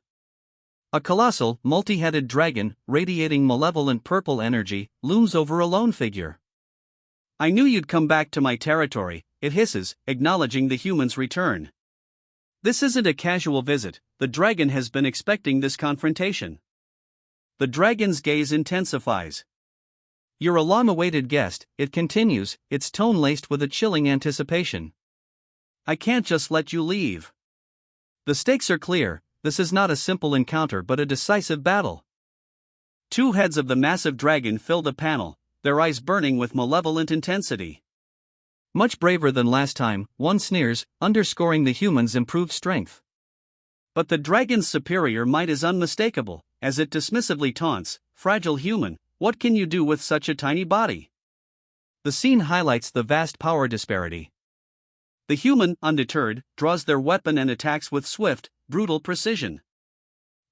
A colossal, multi-headed dragon, radiating malevolent purple energy, looms over a lone figure. "I knew you'd come back to my territory," it hisses, acknowledging the human's return. This isn't a casual visit, the dragon has been expecting this confrontation. The dragon's gaze intensifies. "You're a long-awaited guest," it continues, its tone laced with a chilling anticipation. "I can't just let you leave. The stakes are clear, this is not a simple encounter but a decisive battle." Two heads of the massive dragon fill the panel, their eyes burning with malevolent intensity. "Much braver than last time," one sneers, underscoring the human's improved strength. But the dragon's superior might is unmistakable, as it dismissively taunts, "Fragile human, what can you do with such a tiny body?" The scene highlights the vast power disparity. The human, undeterred, draws their weapon and attacks with swift, brutal precision.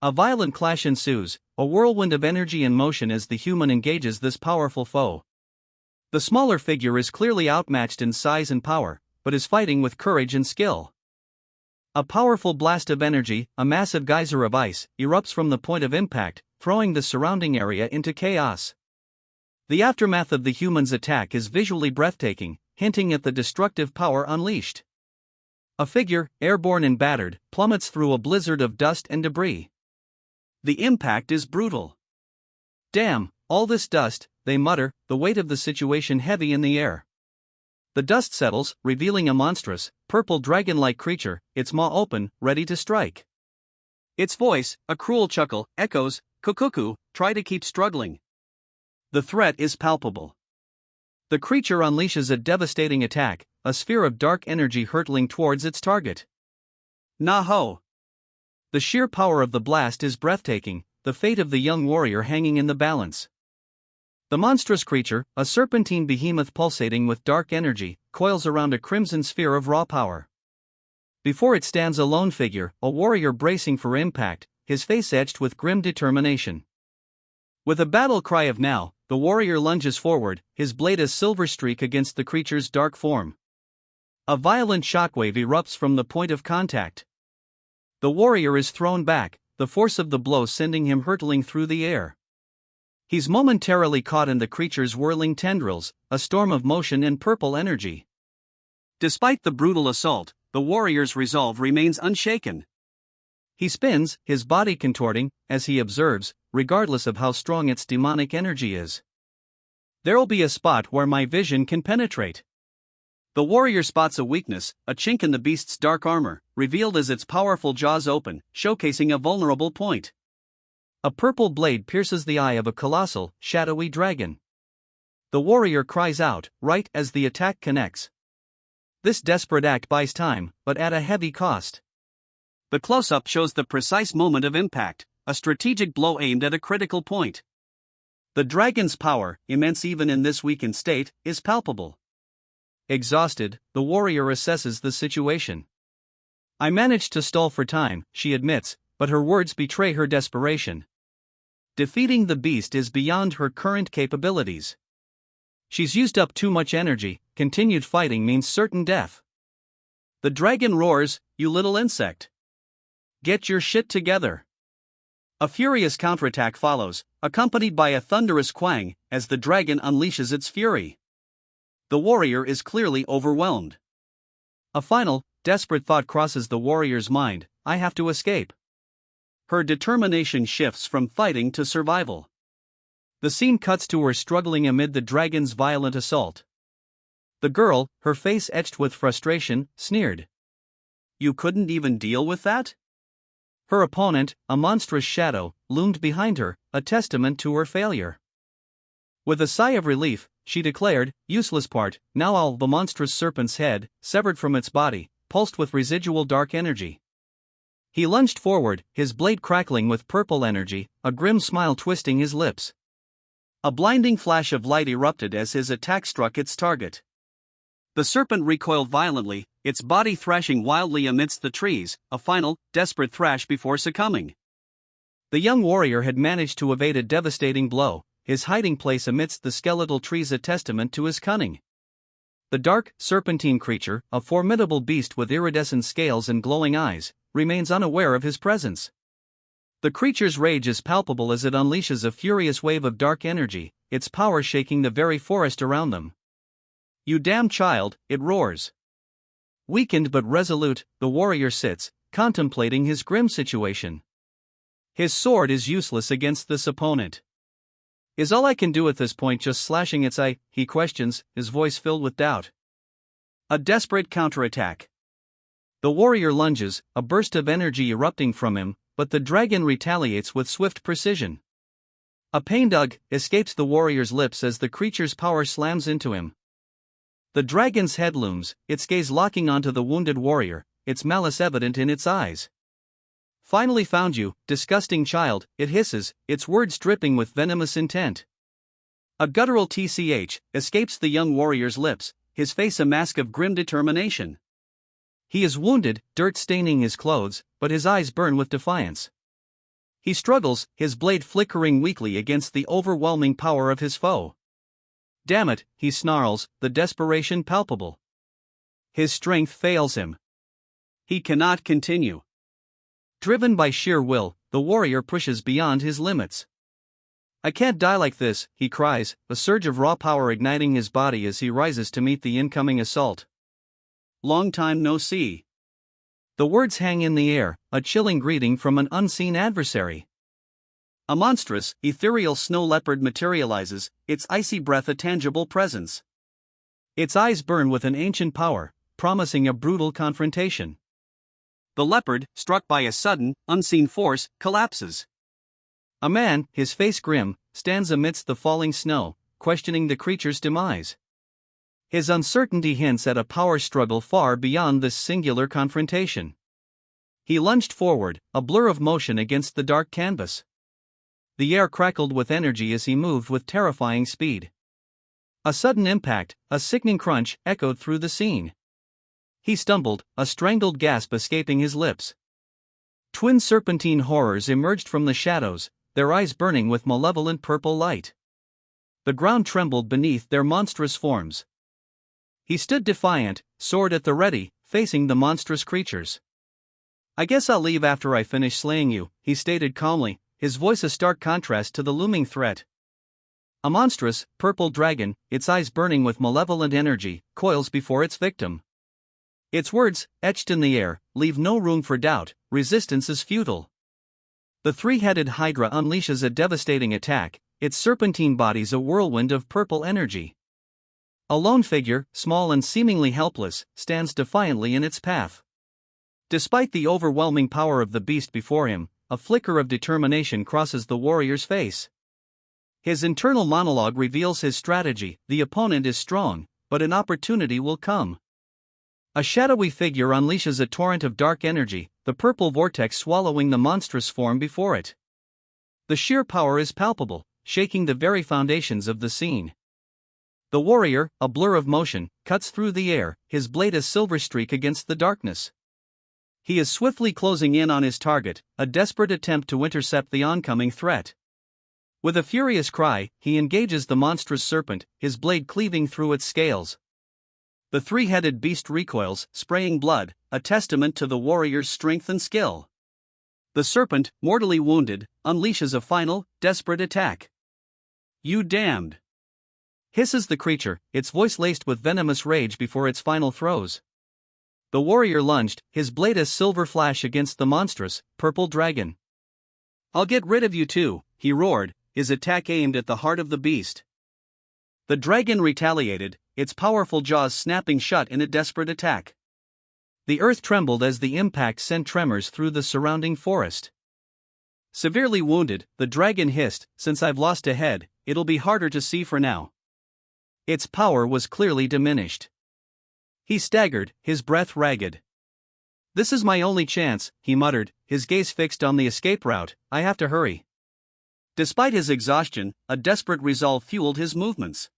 A violent clash ensues, a whirlwind of energy and motion as the human engages this powerful foe. The smaller figure is clearly outmatched in size and power, but is fighting with courage and skill. A powerful blast of energy, a massive geyser of ice, erupts from the point of impact, throwing the surrounding area into chaos. The aftermath of the human's attack is visually breathtaking, hinting at the destructive power unleashed. A figure, airborne and battered, plummets through a blizzard of dust and debris. The impact is brutal. "Damn, all this dust," they mutter, the weight of the situation heavy in the air. The dust settles, revealing a monstrous, purple dragon-like creature, its maw open, ready to strike. Its voice, a cruel chuckle, echoes, "Kukuku, try to keep struggling." The threat is palpable. The creature unleashes a devastating attack, a sphere of dark energy hurtling towards its target. Naho! The sheer power of the blast is breathtaking, the fate of the young warrior hanging in the balance. The monstrous creature, a serpentine behemoth pulsating with dark energy, coils around a crimson sphere of raw power. Before it stands a lone figure, a warrior bracing for impact, his face etched with grim determination. With a battle cry of "now," the warrior lunges forward, his blade a silver streak against the creature's dark form. A violent shockwave erupts from the point of contact. The warrior is thrown back, the force of the blow sending him hurtling through the air. He's momentarily caught in the creature's whirling tendrils, a storm of motion and purple energy. Despite the brutal assault, the warrior's resolve remains unshaken. He spins, his body contorting, as he observes, regardless of how strong its demonic energy is. "There'll be a spot where my vision can penetrate." The warrior spots a weakness, a chink in the beast's dark armor, revealed as its powerful jaws open, showcasing a vulnerable point. A purple blade pierces the eye of a colossal, shadowy dragon. The warrior cries out, right as the attack connects. This desperate act buys time, but at a heavy cost. The close-up shows the precise moment of impact, a strategic blow aimed at a critical point. The dragon's power, immense even in this weakened state, is palpable. Exhausted, the warrior assesses the situation. "I managed to stall for time," she admits, but her words betray her desperation. Defeating the beast is beyond her current capabilities. She's used up too much energy, continued fighting means certain death. The dragon roars, "You little insect! Get your shit together!" A furious counterattack follows, accompanied by a thunderous quang, as the dragon unleashes its fury. The warrior is clearly overwhelmed. A final, desperate thought crosses the warrior's mind: "I have to escape." Her determination shifts from fighting to survival. The scene cuts to her struggling amid the dragon's violent assault. The girl, her face etched with frustration, sneered. "You couldn't even deal with that?" Her opponent, a monstrous shadow, loomed behind her, a testament to her failure. With a sigh of relief, she declared, "Useless part." Now all the monstrous serpent's head, severed from its body, pulsed with residual dark energy. He lunged forward, his blade crackling with purple energy, a grim smile twisting his lips. A blinding flash of light erupted as his attack struck its target. The serpent recoiled violently, its body thrashing wildly amidst the trees, a final, desperate thrash before succumbing. The young warrior had managed to evade a devastating blow, his hiding place amidst the skeletal trees a testament to his cunning. The dark, serpentine creature, a formidable beast with iridescent scales and glowing eyes, remains unaware of his presence. The creature's rage is palpable as it unleashes a furious wave of dark energy, its power shaking the very forest around them. "You damn child," it roars. Weakened but resolute, the warrior sits, contemplating his grim situation. His sword is useless against this opponent. "Is all I can do at this point just slashing its eye?" he questions, his voice filled with doubt. A desperate counterattack. The warrior lunges, a burst of energy erupting from him, but the dragon retaliates with swift precision. A pained ugh escapes the warrior's lips as the creature's power slams into him. The dragon's head looms, its gaze locking onto the wounded warrior, its malice evident in its eyes. "Finally found you, disgusting child," it hisses, its words dripping with venomous intent. A guttural tch escapes the young warrior's lips, his face a mask of grim determination. He is wounded, dirt staining his clothes, but his eyes burn with defiance. He struggles, his blade flickering weakly against the overwhelming power of his foe. "Damn it," he snarls, the desperation palpable. His strength fails him. He cannot continue. Driven by sheer will, the warrior pushes beyond his limits. "I can't die like this," he cries, a surge of raw power igniting his body as he rises to meet the incoming assault. "Long time no see." The words hang in the air, a chilling greeting from an unseen adversary. A monstrous, ethereal snow leopard materializes, its icy breath a tangible presence. Its eyes burn with an ancient power, promising a brutal confrontation. The leopard, struck by a sudden, unseen force, collapses. A man, his face grim, stands amidst the falling snow, questioning the creature's demise. His uncertainty hints at a power struggle far beyond this singular confrontation. He lunged forward, a blur of motion against the dark canvas. The air crackled with energy as he moved with terrifying speed. A sudden impact, a sickening crunch, echoed through the scene. He stumbled, a strangled gasp escaping his lips. Twin serpentine horrors emerged from the shadows, their eyes burning with malevolent purple light. The ground trembled beneath their monstrous forms. He stood defiant, sword at the ready, facing the monstrous creatures. "I guess I'll leave after I finish slaying you," he stated calmly, his voice a stark contrast to the looming threat. A monstrous, purple dragon, its eyes burning with malevolent energy, coils before its victim. Its words, etched in the air, leave no room for doubt: resistance is futile. The three-headed hydra unleashes a devastating attack, its serpentine bodies a whirlwind of purple energy. A lone figure, small and seemingly helpless, stands defiantly in its path. Despite the overwhelming power of the beast before him, a flicker of determination crosses the warrior's face. His internal monologue reveals his strategy: the opponent is strong, but an opportunity will come. A shadowy figure unleashes a torrent of dark energy, the purple vortex swallowing the monstrous form before it. The sheer power is palpable, shaking the very foundations of the scene. The warrior, a blur of motion, cuts through the air, his blade a silver streak against the darkness. He is swiftly closing in on his target, a desperate attempt to intercept the oncoming threat. With a furious cry, he engages the monstrous serpent, his blade cleaving through its scales. The three-headed beast recoils, spraying blood, a testament to the warrior's strength and skill. The serpent, mortally wounded, unleashes a final, desperate attack. "You damned!" hisses the creature, its voice laced with venomous rage before its final throes. The warrior lunged, his blade a silver flash against the monstrous, purple dragon. "I'll get rid of you too," he roared, his attack aimed at the heart of the beast. The dragon retaliated, its powerful jaws snapping shut in a desperate attack. The earth trembled as the impact sent tremors through the surrounding forest. Severely wounded, the dragon hissed, "Since I've lost a head, it'll be harder to see for now." Its power was clearly diminished. He staggered, his breath ragged. "This is my only chance," he muttered, his gaze fixed on the escape route. "I have to hurry." Despite his exhaustion, a desperate resolve fueled his movements.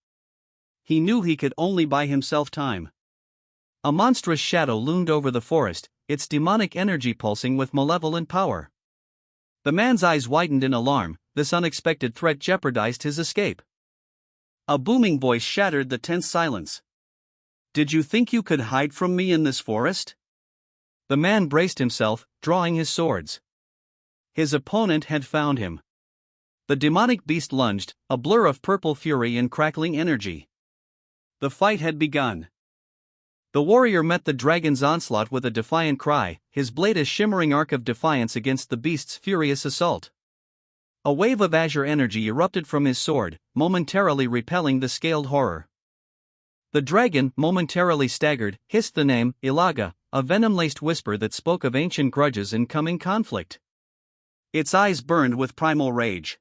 He knew he could only buy himself time. A monstrous shadow loomed over the forest, its demonic energy pulsing with malevolent power. The man's eyes widened in alarm, this unexpected threat jeopardized his escape. A booming voice shattered the tense silence. Did you think you could hide from me in this forest? The man braced himself, drawing his swords. His opponent had found him. The demonic beast lunged, a blur of purple fury and crackling energy. The fight had begun. The warrior met the dragon's onslaught with a defiant cry, his blade a shimmering arc of defiance against the beast's furious assault. A wave of azure energy erupted from his sword, momentarily repelling the scaled horror. The dragon, momentarily staggered, hissed the name, Ilaga, a venom-laced whisper that spoke of ancient grudges and coming conflict. Its eyes burned with primal rage.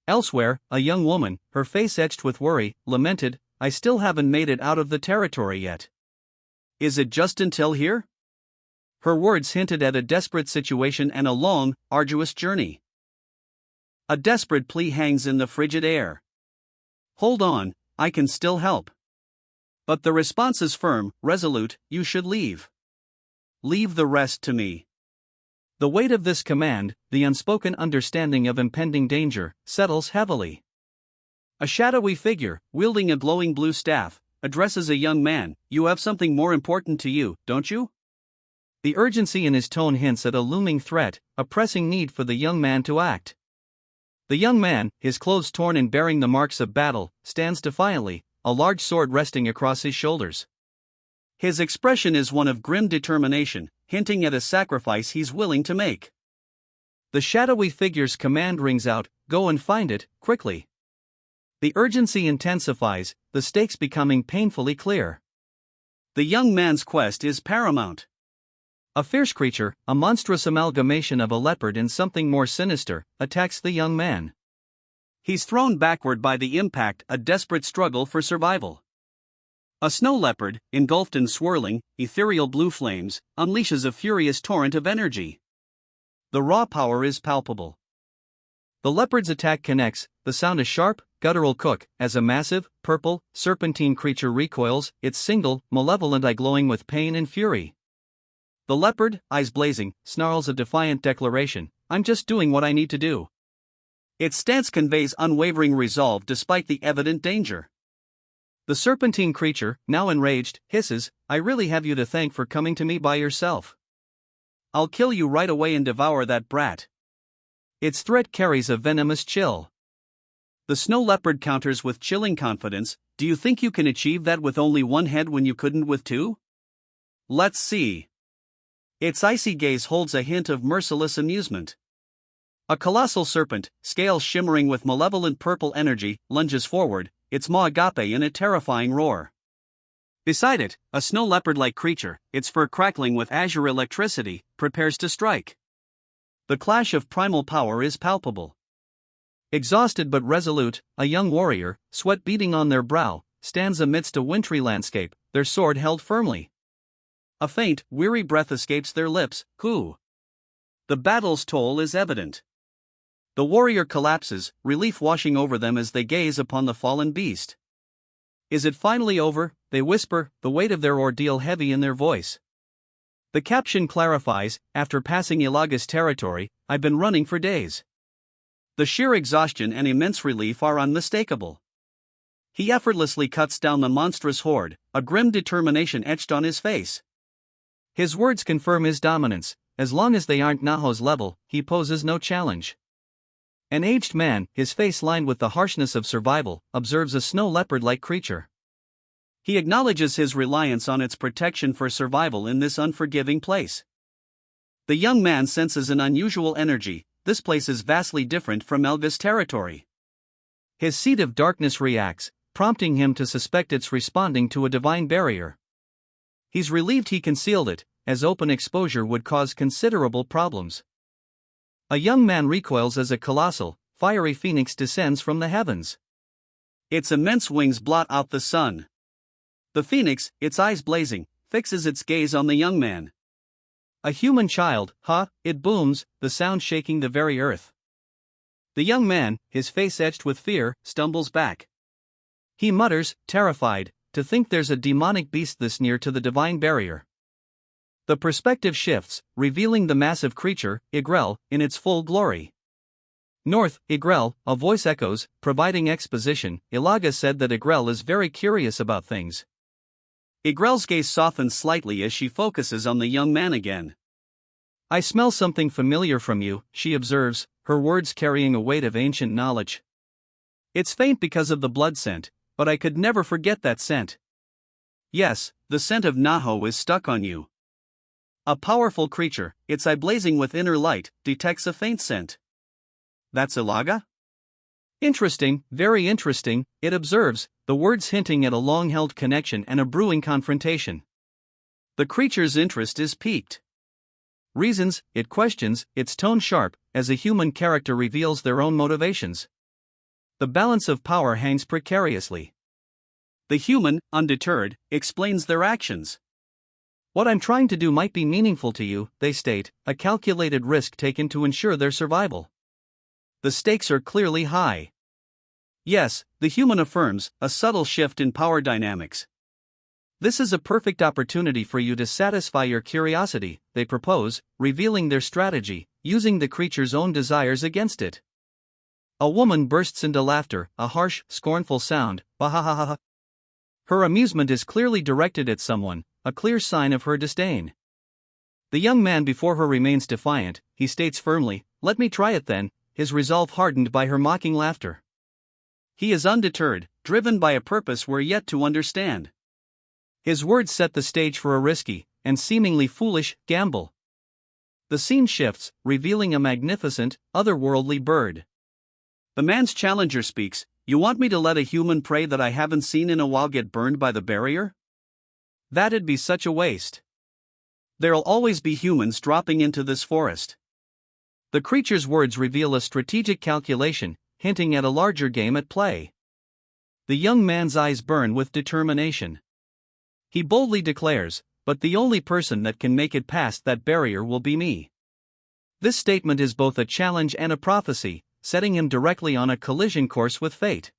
Elsewhere, a young woman, her face etched with worry, lamented, "I still haven't made it out of the territory yet. Is it just until here?" Her words hinted at a desperate situation and a long, arduous journey. A desperate plea hangs in the frigid air. "Hold on, I can still help." But the response is firm, resolute, "You should leave. Leave the rest to me." The weight of this command, the unspoken understanding of impending danger, settles heavily. A shadowy figure, wielding a glowing blue staff, addresses a young man. "You have something more important to you, don't you?" The urgency in his tone hints at a looming threat, a pressing need for the young man to act. The young man, his clothes torn and bearing the marks of battle, stands defiantly, a large sword resting across his shoulders. His expression is one of grim determination, hinting at a sacrifice he's willing to make. The shadowy figure's command rings out, "Go and find it, quickly." The urgency intensifies, the stakes becoming painfully clear. The young man's quest is paramount. A fierce creature, a monstrous amalgamation of a leopard and something more sinister, attacks the young man. He's thrown backward by the impact, a desperate struggle for survival. A snow leopard, engulfed in swirling, ethereal blue flames, unleashes a furious torrent of energy. The raw power is palpable. The leopard's attack connects, the sound a sharp, guttural cook, as a massive, purple, serpentine creature recoils, its single, malevolent eye glowing with pain and fury. The leopard, eyes blazing, snarls a defiant declaration, "I'm just doing what I need to do." Its stance conveys unwavering resolve despite the evident danger. The serpentine creature, now enraged, hisses, "I really have you to thank for coming to me by yourself. I'll kill you right away and devour that brat." Its threat carries a venomous chill. The snow leopard counters with chilling confidence, "Do you think you can achieve that with only one head when you couldn't with two? Let's see." Its icy gaze holds a hint of merciless amusement. A colossal serpent, scales shimmering with malevolent purple energy, lunges forward, its maw agape in a terrifying roar. Beside it, a snow leopard-like creature, its fur crackling with azure electricity, prepares to strike. The clash of primal power is palpable. Exhausted but resolute, a young warrior, sweat beading on their brow, stands amidst a wintry landscape, their sword held firmly. A faint, weary breath escapes their lips, "Who?" The battle's toll is evident. The warrior collapses, relief washing over them as they gaze upon the fallen beast. "Is it finally over?" they whisper, the weight of their ordeal heavy in their voice. The caption clarifies, "After passing Ilaga's territory, I've been running for days." The sheer exhaustion and immense relief are unmistakable. He effortlessly cuts down the monstrous horde, a grim determination etched on his face. His words confirm his dominance. As long as they aren't Naho's level, he poses no challenge. An aged man, his face lined with the harshness of survival, observes a snow leopard-like creature. He acknowledges his reliance on its protection for survival in this unforgiving place. The young man senses an unusual energy. This place is vastly different from Elga's territory. His seed of darkness reacts, prompting him to suspect it's responding to a divine barrier. He's relieved he concealed it, as open exposure would cause considerable problems. A young man recoils as a colossal, fiery phoenix descends from the heavens. Its immense wings blot out the sun. The phoenix, its eyes blazing, fixes its gaze on the young man. "A human child, huh?" it booms, the sound shaking the very earth. The young man, his face etched with fear, stumbles back. He mutters, terrified, to think there's a demonic beast this near to the divine barrier. The perspective shifts, revealing the massive creature, Igrel, in its full glory. "North, Igrel," a voice echoes, providing exposition. "Ilaga said that Igrel is very curious about things. Igrel's gaze softens slightly as she focuses on the young man again. I smell something familiar from you, she observes, her words carrying a weight of ancient knowledge. It's faint because of the blood scent, but I could never forget that scent. Yes, the scent of Naho is stuck on you. A powerful creature, its eye blazing with inner light, detects a faint scent. That's Ilaga? Interesting, very interesting, it observes, the words hinting at a long-held connection and a brewing confrontation. The creature's interest is piqued. Reasons, it questions, its tone sharp, as a human character reveals their own motivations. The balance of power hangs precariously. The human, undeterred, explains their actions. What I'm trying to do might be meaningful to you, they state, a calculated risk taken to ensure their survival. The stakes are clearly high. Yes, the human affirms, a subtle shift in power dynamics. This is a perfect opportunity for you to satisfy your curiosity, they propose, revealing their strategy, using the creature's own desires against it. A woman bursts into laughter, a harsh, scornful sound, bahahaha. Her amusement is clearly directed at someone, a clear sign of her disdain. The young man before her remains defiant, he states firmly, let me try it then, his resolve hardened by her mocking laughter. He is undeterred, driven by a purpose we're yet to understand. His words set the stage for a risky, and seemingly foolish, gamble. The scene shifts, revealing a magnificent, otherworldly bird. The man's challenger speaks, you want me to let a human prey that I haven't seen in a while get burned by the barrier? That'd be such a waste. There'll always be humans dropping into this forest. The creature's words reveal a strategic calculation, hinting at a larger game at play. The young man's eyes burn with determination. He boldly declares, but the only person that can make it past that barrier will be me. This statement is both a challenge and a prophecy, setting him directly on a collision course with fate.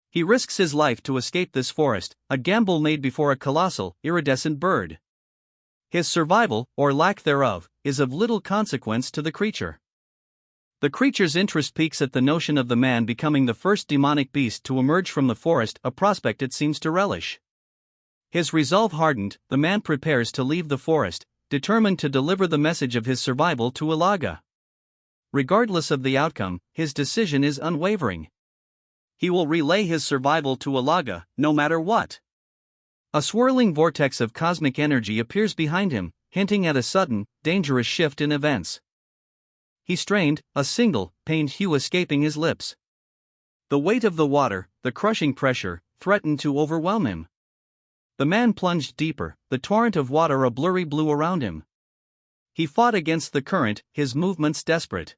He risks his life to escape this forest, a gamble made before a colossal, iridescent bird. His survival, or lack thereof, is of little consequence to the creature. The creature's interest peaks at the notion of the man becoming the first demonic beast to emerge from the forest, a prospect it seems to relish. His resolve hardened, the man prepares to leave the forest, determined to deliver the message of his survival to Ilaga. Regardless of the outcome, his decision is unwavering. He will relay his survival to Ilaga, no matter what. A swirling vortex of cosmic energy appears behind him, hinting at a sudden, dangerous shift in events. He strained, a single, pained hue escaping his lips. The weight of the water, the crushing pressure, threatened to overwhelm him. The man plunged deeper, the torrent of water a blurry blue around him. He fought against the current, his movements desperate.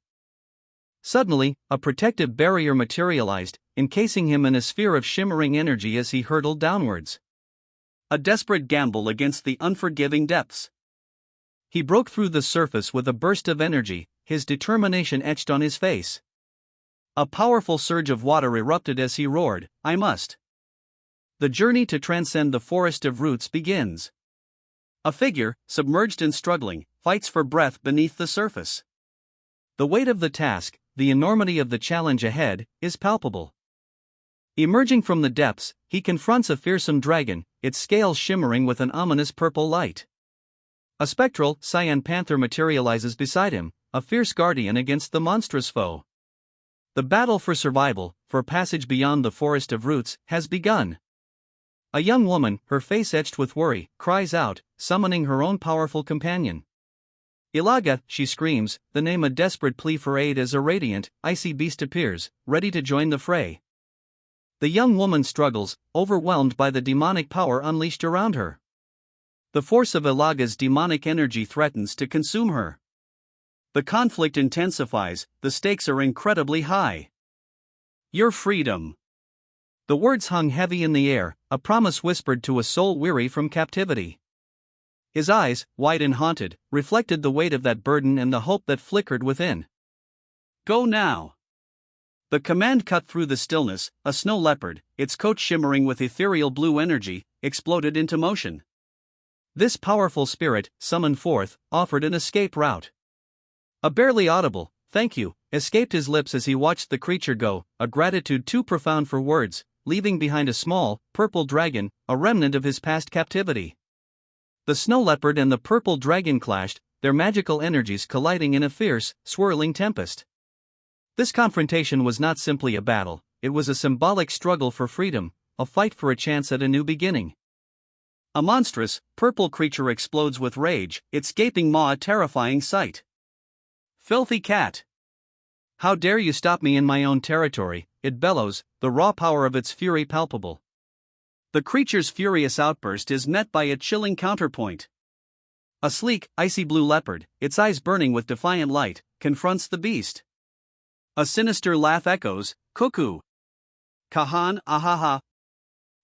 Suddenly, a protective barrier materialized, encasing him in a sphere of shimmering energy as he hurtled downwards. A desperate gamble against the unforgiving depths. He broke through the surface with a burst of energy, his determination etched on his face. A powerful surge of water erupted as he roared, I must. The journey to transcend the forest of roots begins. A figure, submerged and struggling, fights for breath beneath the surface. The weight of the task, the enormity of the challenge ahead, is palpable. Emerging from the depths, he confronts a fearsome dragon, its scales shimmering with an ominous purple light. A spectral, cyan panther materializes beside him, a fierce guardian against the monstrous foe. The battle for survival, for passage beyond the forest of roots, has begun. A young woman, her face etched with worry, cries out, summoning her own powerful companion. Ilaga, she screams, the name a desperate plea for aid as a radiant, icy beast appears, ready to join the fray. The young woman struggles, overwhelmed by the demonic power unleashed around her. The force of Ilaga's demonic energy threatens to consume her. The conflict intensifies, the stakes are incredibly high. Your freedom. The words hung heavy in the air, a promise whispered to a soul weary from captivity. His eyes, wide and haunted, reflected the weight of that burden and the hope that flickered within. Go now. The command cut through the stillness, a snow leopard, its coat shimmering with ethereal blue energy, exploded into motion. This powerful spirit, summoned forth, offered an escape route. A barely audible, thank you, escaped his lips as he watched the creature go, a gratitude too profound for words, leaving behind a small, purple dragon, a remnant of his past captivity. The snow leopard and the purple dragon clashed, their magical energies colliding in a fierce, swirling tempest. This confrontation was not simply a battle, it was a symbolic struggle for freedom, a fight for a chance at a new beginning. A monstrous, purple creature explodes with rage, its gaping maw a terrifying sight. "Filthy cat! How dare you stop me in my own territory," it bellows, the raw power of its fury palpable. The creature's furious outburst is met by a chilling counterpoint. A sleek, icy blue leopard, its eyes burning with defiant light, confronts the beast. A sinister laugh echoes, "Cuckoo! Kahan, ahaha!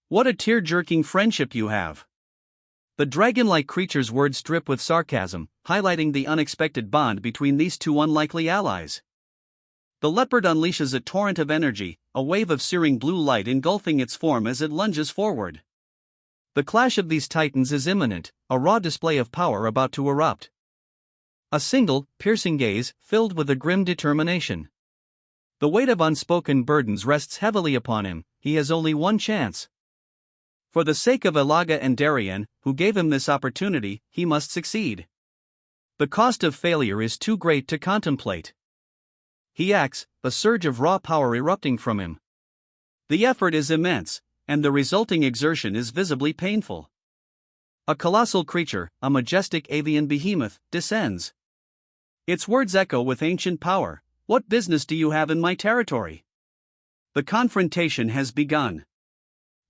What a tear-jerking friendship you have!" The dragon-like creature's words drip with sarcasm, highlighting the unexpected bond between these two unlikely allies. The leopard unleashes a torrent of energy, a wave of searing blue light engulfing its form as it lunges forward. The clash of these titans is imminent, a raw display of power about to erupt. A single, piercing gaze, filled with a grim determination. The weight of unspoken burdens rests heavily upon him, he has only one chance. For the sake of Elaga and Darien, who gave him this opportunity, he must succeed. The cost of failure is too great to contemplate. He acts, a surge of raw power erupting from him. The effort is immense, and the resulting exertion is visibly painful. A colossal creature, a majestic avian behemoth, descends. Its words echo with ancient power, "What business do you have in my territory?" The confrontation has begun.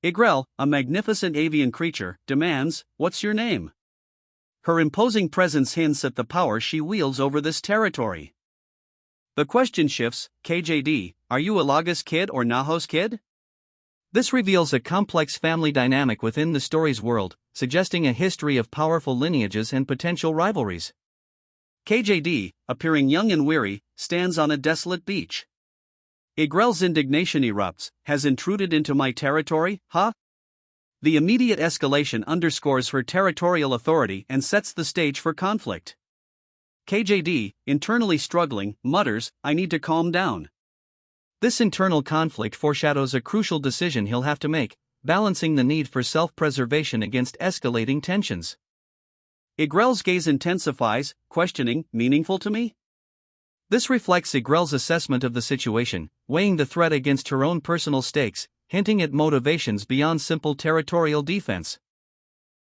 Igrel, a magnificent avian creature, demands, "What's your name?" Her imposing presence hints at the power she wields over this territory. The question shifts, "KJD, are you Elaga's kid or Naho's kid?" This reveals a complex family dynamic within the story's world, suggesting a history of powerful lineages and potential rivalries. KJD, appearing young and weary, stands on a desolate beach. Igrel's indignation erupts, "Has intruded into my territory, huh?" The immediate escalation underscores her territorial authority and sets the stage for conflict. KJD, internally struggling, mutters, "I need to calm down." This internal conflict foreshadows a crucial decision he'll have to make, balancing the need for self-preservation against escalating tensions. Igrel's gaze intensifies, questioning, "Meaningful to me?" This reflects Igrel's assessment of the situation, weighing the threat against her own personal stakes, hinting at motivations beyond simple territorial defense.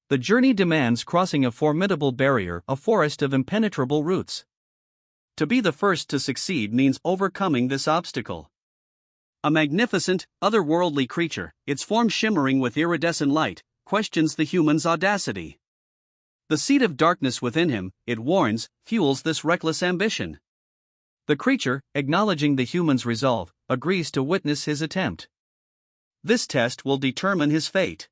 The journey demands crossing a formidable barrier, a forest of impenetrable roots. To be the first to succeed means overcoming this obstacle. A magnificent, otherworldly creature, its form shimmering with iridescent light, questions the human's audacity. The seed of darkness within him, it warns, fuels this reckless ambition. The creature, acknowledging the human's resolve, agrees to witness his attempt. This test will determine his fate.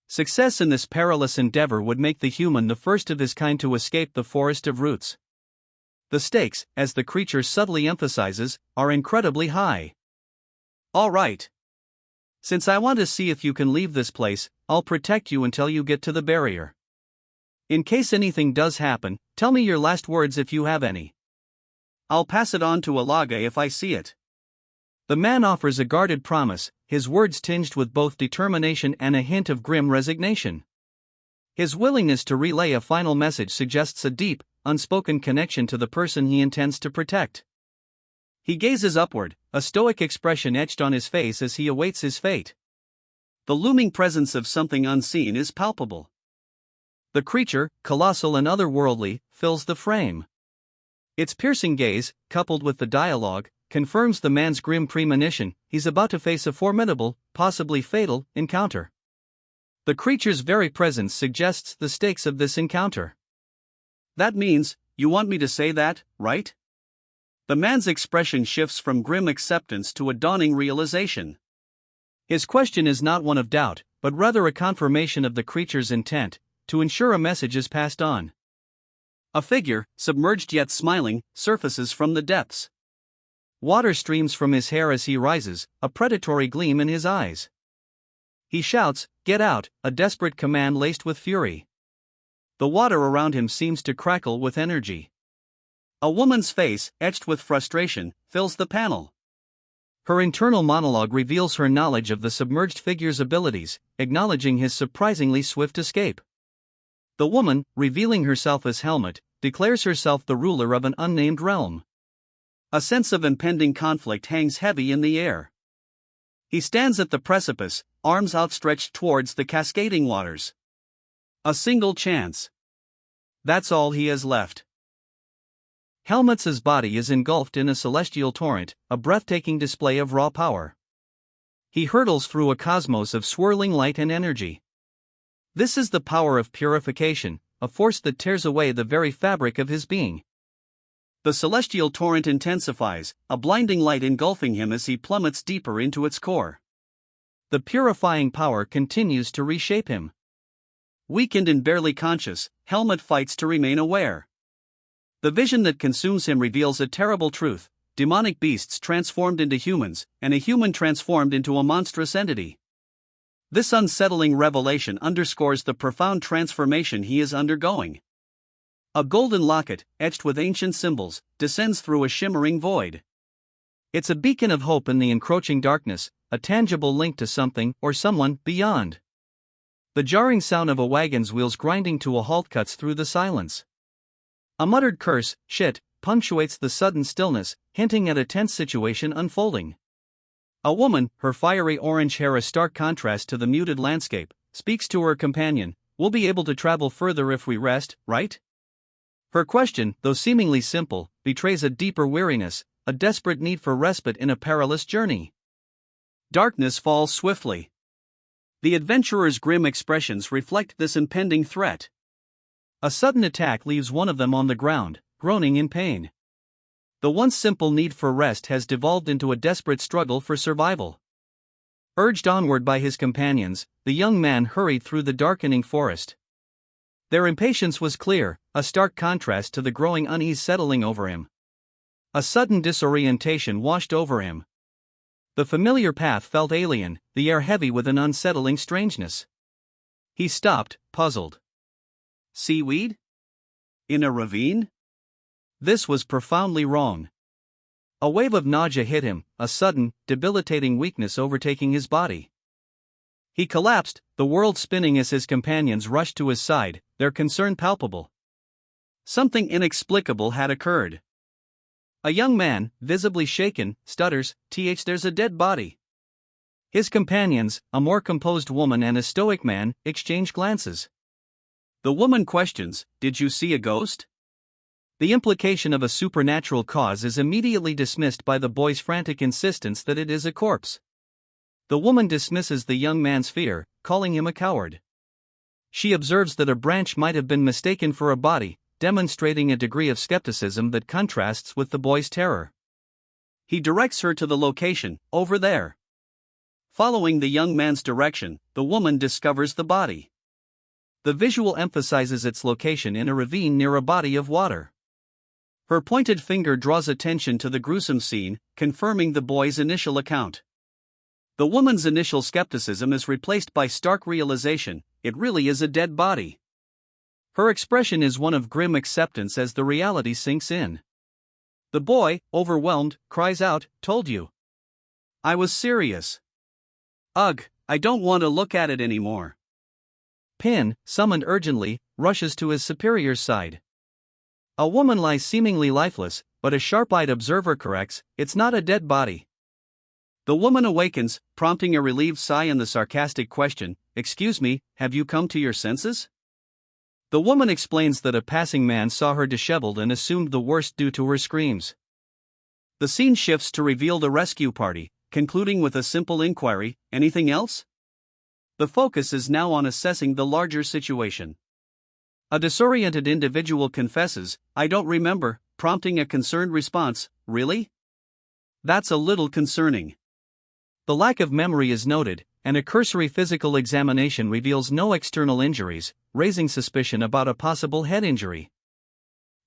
Success in this perilous endeavor would make the human the first of his kind to escape the forest of roots. The stakes, as the creature subtly emphasizes, are incredibly high. "All right. Since I want to see if you can leave this place, I'll protect you until you get to the barrier. In case anything does happen, tell me your last words if you have any. I'll pass it on to Elaga if I see it." The man offers a guarded promise, his words tinged with both determination and a hint of grim resignation. His willingness to relay a final message suggests a deep, unspoken connection to the person he intends to protect. He gazes upward, a stoic expression etched on his face as he awaits his fate. The looming presence of something unseen is palpable. The creature, colossal and otherworldly, fills the frame. Its piercing gaze, coupled with the dialogue, confirms the man's grim premonition, he's about to face a formidable, possibly fatal, encounter. The creature's very presence suggests the stakes of this encounter. "That means, you want me to say that, right?" The man's expression shifts from grim acceptance to a dawning realization. His question is not one of doubt, but rather a confirmation of the creature's intent, to ensure a message is passed on. A figure, submerged yet smiling, surfaces from the depths. Water streams from his hair as he rises, a predatory gleam in his eyes. He shouts, "Get out," a desperate command laced with fury. The water around him seems to crackle with energy. A woman's face, etched with frustration, fills the panel. Her internal monologue reveals her knowledge of the submerged figure's abilities, acknowledging his surprisingly swift escape. The woman, revealing herself as Helmut, declares herself the ruler of an unnamed realm. A sense of impending conflict hangs heavy in the air. He stands at the precipice, arms outstretched towards the cascading waters. A single chance. That's all he has left. Helmut's body is engulfed in a celestial torrent, a breathtaking display of raw power. He hurtles through a cosmos of swirling light and energy. This is the power of purification, a force that tears away the very fabric of his being. The celestial torrent intensifies, a blinding light engulfing him as he plummets deeper into its core. The purifying power continues to reshape him. Weakened and barely conscious, Helmut fights to remain aware. The vision that consumes him reveals a terrible truth: demonic beasts transformed into humans, and a human transformed into a monstrous entity. This unsettling revelation underscores the profound transformation he is undergoing. A golden locket, etched with ancient symbols, descends through a shimmering void. It's a beacon of hope in the encroaching darkness, a tangible link to something or someone beyond. The jarring sound of a wagon's wheels grinding to a halt cuts through the silence. A muttered curse, shit, punctuates the sudden stillness, hinting at a tense situation unfolding. A woman, her fiery orange hair a stark contrast to the muted landscape, speaks to her companion, "We'll be able to travel further if we rest, right?" Her question, though seemingly simple, betrays a deeper weariness, a desperate need for respite in a perilous journey. Darkness falls swiftly. The adventurers' grim expressions reflect this impending threat. A sudden attack leaves one of them on the ground, groaning in pain. The once simple need for rest has devolved into a desperate struggle for survival. Urged onward by his companions, the young man hurried through the darkening forest. Their impatience was clear, a stark contrast to the growing unease settling over him. A sudden disorientation washed over him. The familiar path felt alien, the air heavy with an unsettling strangeness. He stopped, puzzled. Seaweed? In a ravine? This was profoundly wrong. A wave of nausea hit him, a sudden, debilitating weakness overtaking his body. He collapsed, the world spinning as his companions rushed to his side, their concern palpable. Something inexplicable had occurred. A young man, visibly shaken, stutters, "There's a dead body." His companions, a more composed woman and a stoic man, exchange glances. The woman questions, "Did you see a ghost?" The implication of a supernatural cause is immediately dismissed by the boy's frantic insistence that it is a corpse. The woman dismisses the young man's fear, calling him a coward. She observes that a branch might have been mistaken for a body, demonstrating a degree of skepticism that contrasts with the boy's terror. He directs her to the location, over there. Following the young man's direction, the woman discovers the body. The visual emphasizes its location in a ravine near a body of water. Her pointed finger draws attention to the gruesome scene, confirming the boy's initial account. The woman's initial skepticism is replaced by stark realization: it really is a dead body. Her expression is one of grim acceptance as the reality sinks in. The boy, overwhelmed, cries out, "Told you. I was serious. Ugh, I don't want to look at it anymore." Pin, summoned urgently, rushes to his superior's side. A woman lies seemingly lifeless, but a sharp-eyed observer corrects, "It's not a dead body." The woman awakens, prompting a relieved sigh and the sarcastic question, "Excuse me, have you come to your senses?" The woman explains that a passing man saw her disheveled and assumed the worst due to her screams. The scene shifts to reveal the rescue party, concluding with a simple inquiry, "Anything else?" The focus is now on assessing the larger situation. A disoriented individual confesses, "I don't remember," prompting a concerned response, "Really? That's a little concerning." The lack of memory is noted, and a cursory physical examination reveals no external injuries, raising suspicion about a possible head injury.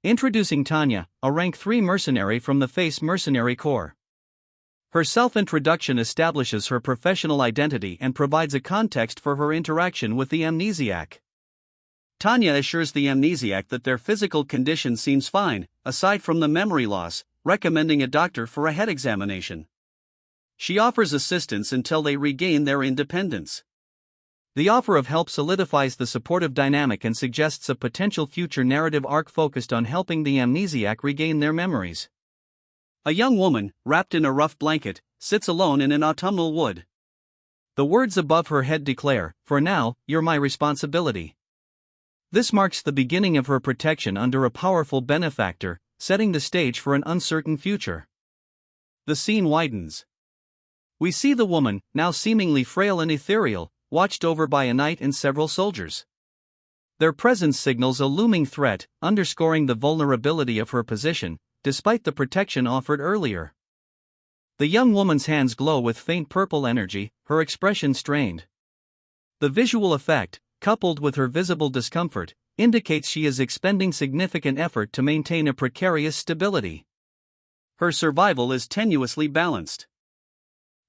Introducing Tanya, a rank 3 mercenary from the Face Mercenary Corps. Her self-introduction establishes her professional identity and provides a context for her interaction with the amnesiac. Tanya assures the amnesiac that their physical condition seems fine, aside from the memory loss, recommending a doctor for a head examination. She offers assistance until they regain their independence. The offer of help solidifies the supportive dynamic and suggests a potential future narrative arc focused on helping the amnesiac regain their memories. A young woman, wrapped in a rough blanket, sits alone in an autumnal wood. The words above her head declare, "For now, you're my responsibility." This marks the beginning of her protection under a powerful benefactor, setting the stage for an uncertain future. The scene widens. We see the woman, now seemingly frail and ethereal, watched over by a knight and several soldiers. Their presence signals a looming threat, underscoring the vulnerability of her position, despite the protection offered earlier. The young woman's hands glow with faint purple energy, her expression strained. The visual effect, coupled with her visible discomfort, indicates she is expending significant effort to maintain a precarious stability. Her survival is tenuously balanced.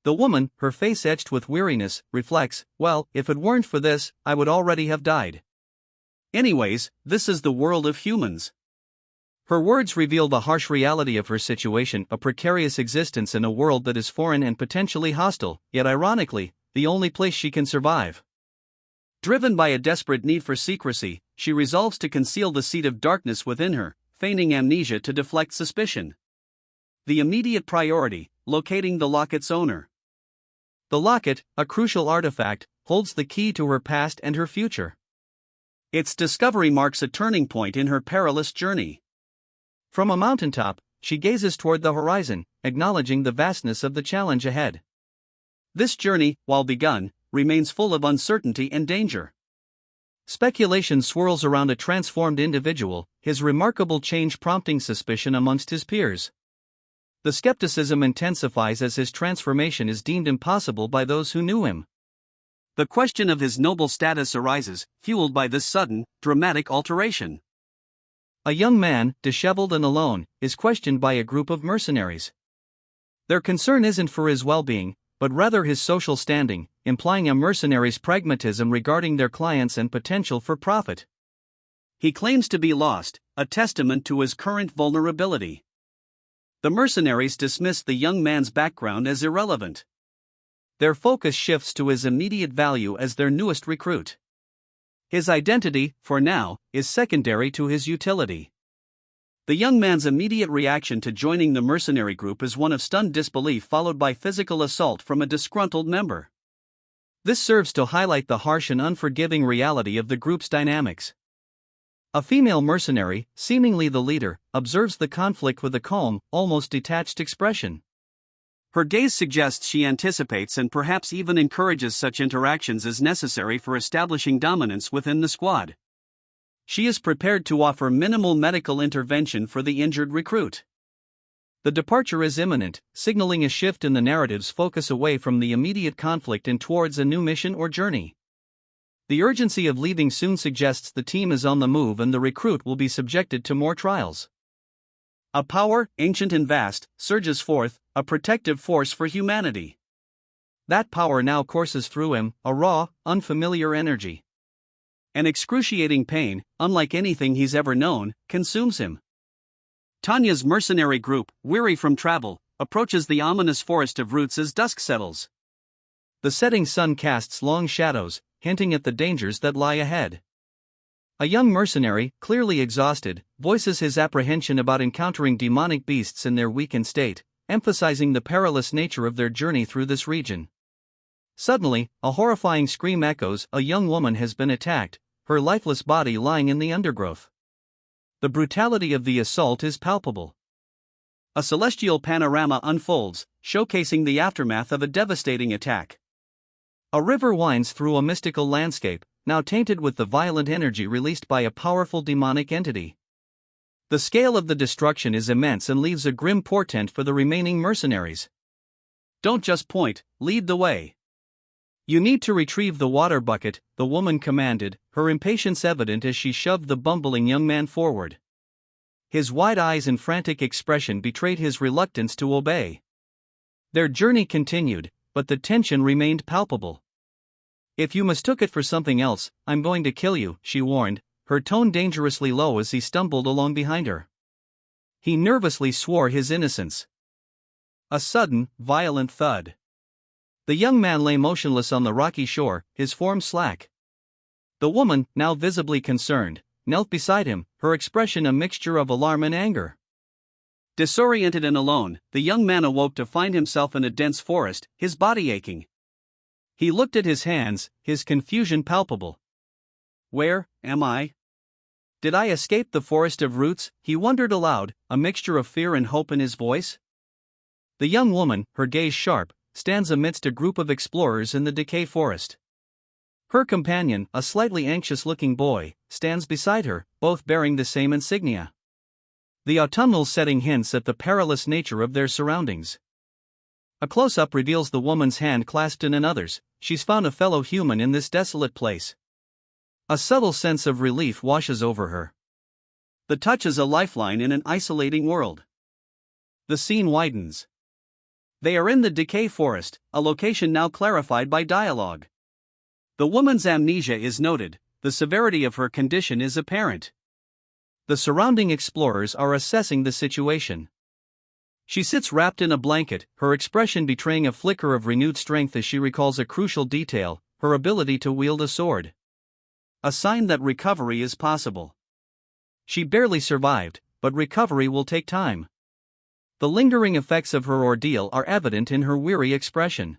The woman, her face etched with weariness, reflects, "Well, if it weren't for this, I would already have died. Anyways, this is the world of humans." Her words reveal the harsh reality of her situation, a precarious existence in a world that is foreign and potentially hostile, yet ironically, the only place she can survive. Driven by a desperate need for secrecy, she resolves to conceal the seed of darkness within her, feigning amnesia to deflect suspicion. The immediate priority, locating the locket's owner. The locket, a crucial artifact, holds the key to her past and her future. Its discovery marks a turning point in her perilous journey. From a mountaintop, she gazes toward the horizon, acknowledging the vastness of the challenge ahead. This journey, while begun, remains full of uncertainty and danger. Speculation swirls around a transformed individual, his remarkable change prompting suspicion amongst his peers. The skepticism intensifies as his transformation is deemed impossible by those who knew him. The question of his noble status arises, fueled by this sudden, dramatic alteration. A young man, disheveled and alone, is questioned by a group of mercenaries. Their concern isn't for his well-being, but rather his social standing, implying a mercenary's pragmatism regarding their clients and potential for profit. He claims to be lost, a testament to his current vulnerability. The mercenaries dismiss the young man's background as irrelevant. Their focus shifts to his immediate value as their newest recruit. His identity, for now, is secondary to his utility. The young man's immediate reaction to joining the mercenary group is one of stunned disbelief followed by physical assault from a disgruntled member. This serves to highlight the harsh and unforgiving reality of the group's dynamics. A female mercenary, seemingly the leader, observes the conflict with a calm, almost detached expression. Her gaze suggests she anticipates and perhaps even encourages such interactions as necessary for establishing dominance within the squad. She is prepared to offer minimal medical intervention for the injured recruit. The departure is imminent, signaling a shift in the narrative's focus away from the immediate conflict and towards a new mission or journey. The urgency of leaving soon suggests the team is on the move and the recruit will be subjected to more trials. A power, ancient and vast, surges forth, a protective force for humanity. That power now courses through him, a raw, unfamiliar energy. An excruciating pain, unlike anything he's ever known, consumes him. Tanya's mercenary group, weary from travel, approaches the ominous forest of roots as dusk settles. The setting sun casts long shadows, hinting at the dangers that lie ahead. A young mercenary, clearly exhausted, voices his apprehension about encountering demonic beasts in their weakened state, emphasizing the perilous nature of their journey through this region. Suddenly, a horrifying scream echoes. A young woman has been attacked, her lifeless body lying in the undergrowth. The brutality of the assault is palpable. A celestial panorama unfolds, showcasing the aftermath of a devastating attack. A river winds through a mystical landscape, now tainted with the violent energy released by a powerful demonic entity. The scale of the destruction is immense and leaves a grim portent for the remaining mercenaries. "Don't just point, lead the way. You need to retrieve the water bucket," the woman commanded, her impatience evident as she shoved the bumbling young man forward. His wide eyes and frantic expression betrayed his reluctance to obey. Their journey continued, but the tension remained palpable. "If you mistook it for something else, I'm going to kill you," she warned, her tone dangerously low as he stumbled along behind her. He nervously swore his innocence. A sudden, violent thud. The young man lay motionless on the rocky shore, his form slack. The woman, now visibly concerned, knelt beside him, her expression a mixture of alarm and anger. Disoriented and alone, the young man awoke to find himself in a dense forest, his body aching. He looked at his hands, his confusion palpable. Where am I? Did I escape the forest of roots? He wondered aloud, a mixture of fear and hope in his voice. The young woman, her gaze sharp, stands amidst a group of explorers in the decay forest. Her companion, a slightly anxious-looking boy, stands beside her, both bearing the same insignia. The autumnal setting hints at the perilous nature of their surroundings. A close-up reveals the woman's hand clasped in another's. She's found a fellow human in this desolate place. A subtle sense of relief washes over her. The touch is a lifeline in an isolating world. The scene widens. They are in the decay forest, a location now clarified by dialogue. The woman's amnesia is noted, the severity of her condition is apparent. The surrounding explorers are assessing the situation. She sits wrapped in a blanket, her expression betraying a flicker of renewed strength as she recalls a crucial detail, her ability to wield a sword. A sign that recovery is possible. She barely survived, but recovery will take time. The lingering effects of her ordeal are evident in her weary expression.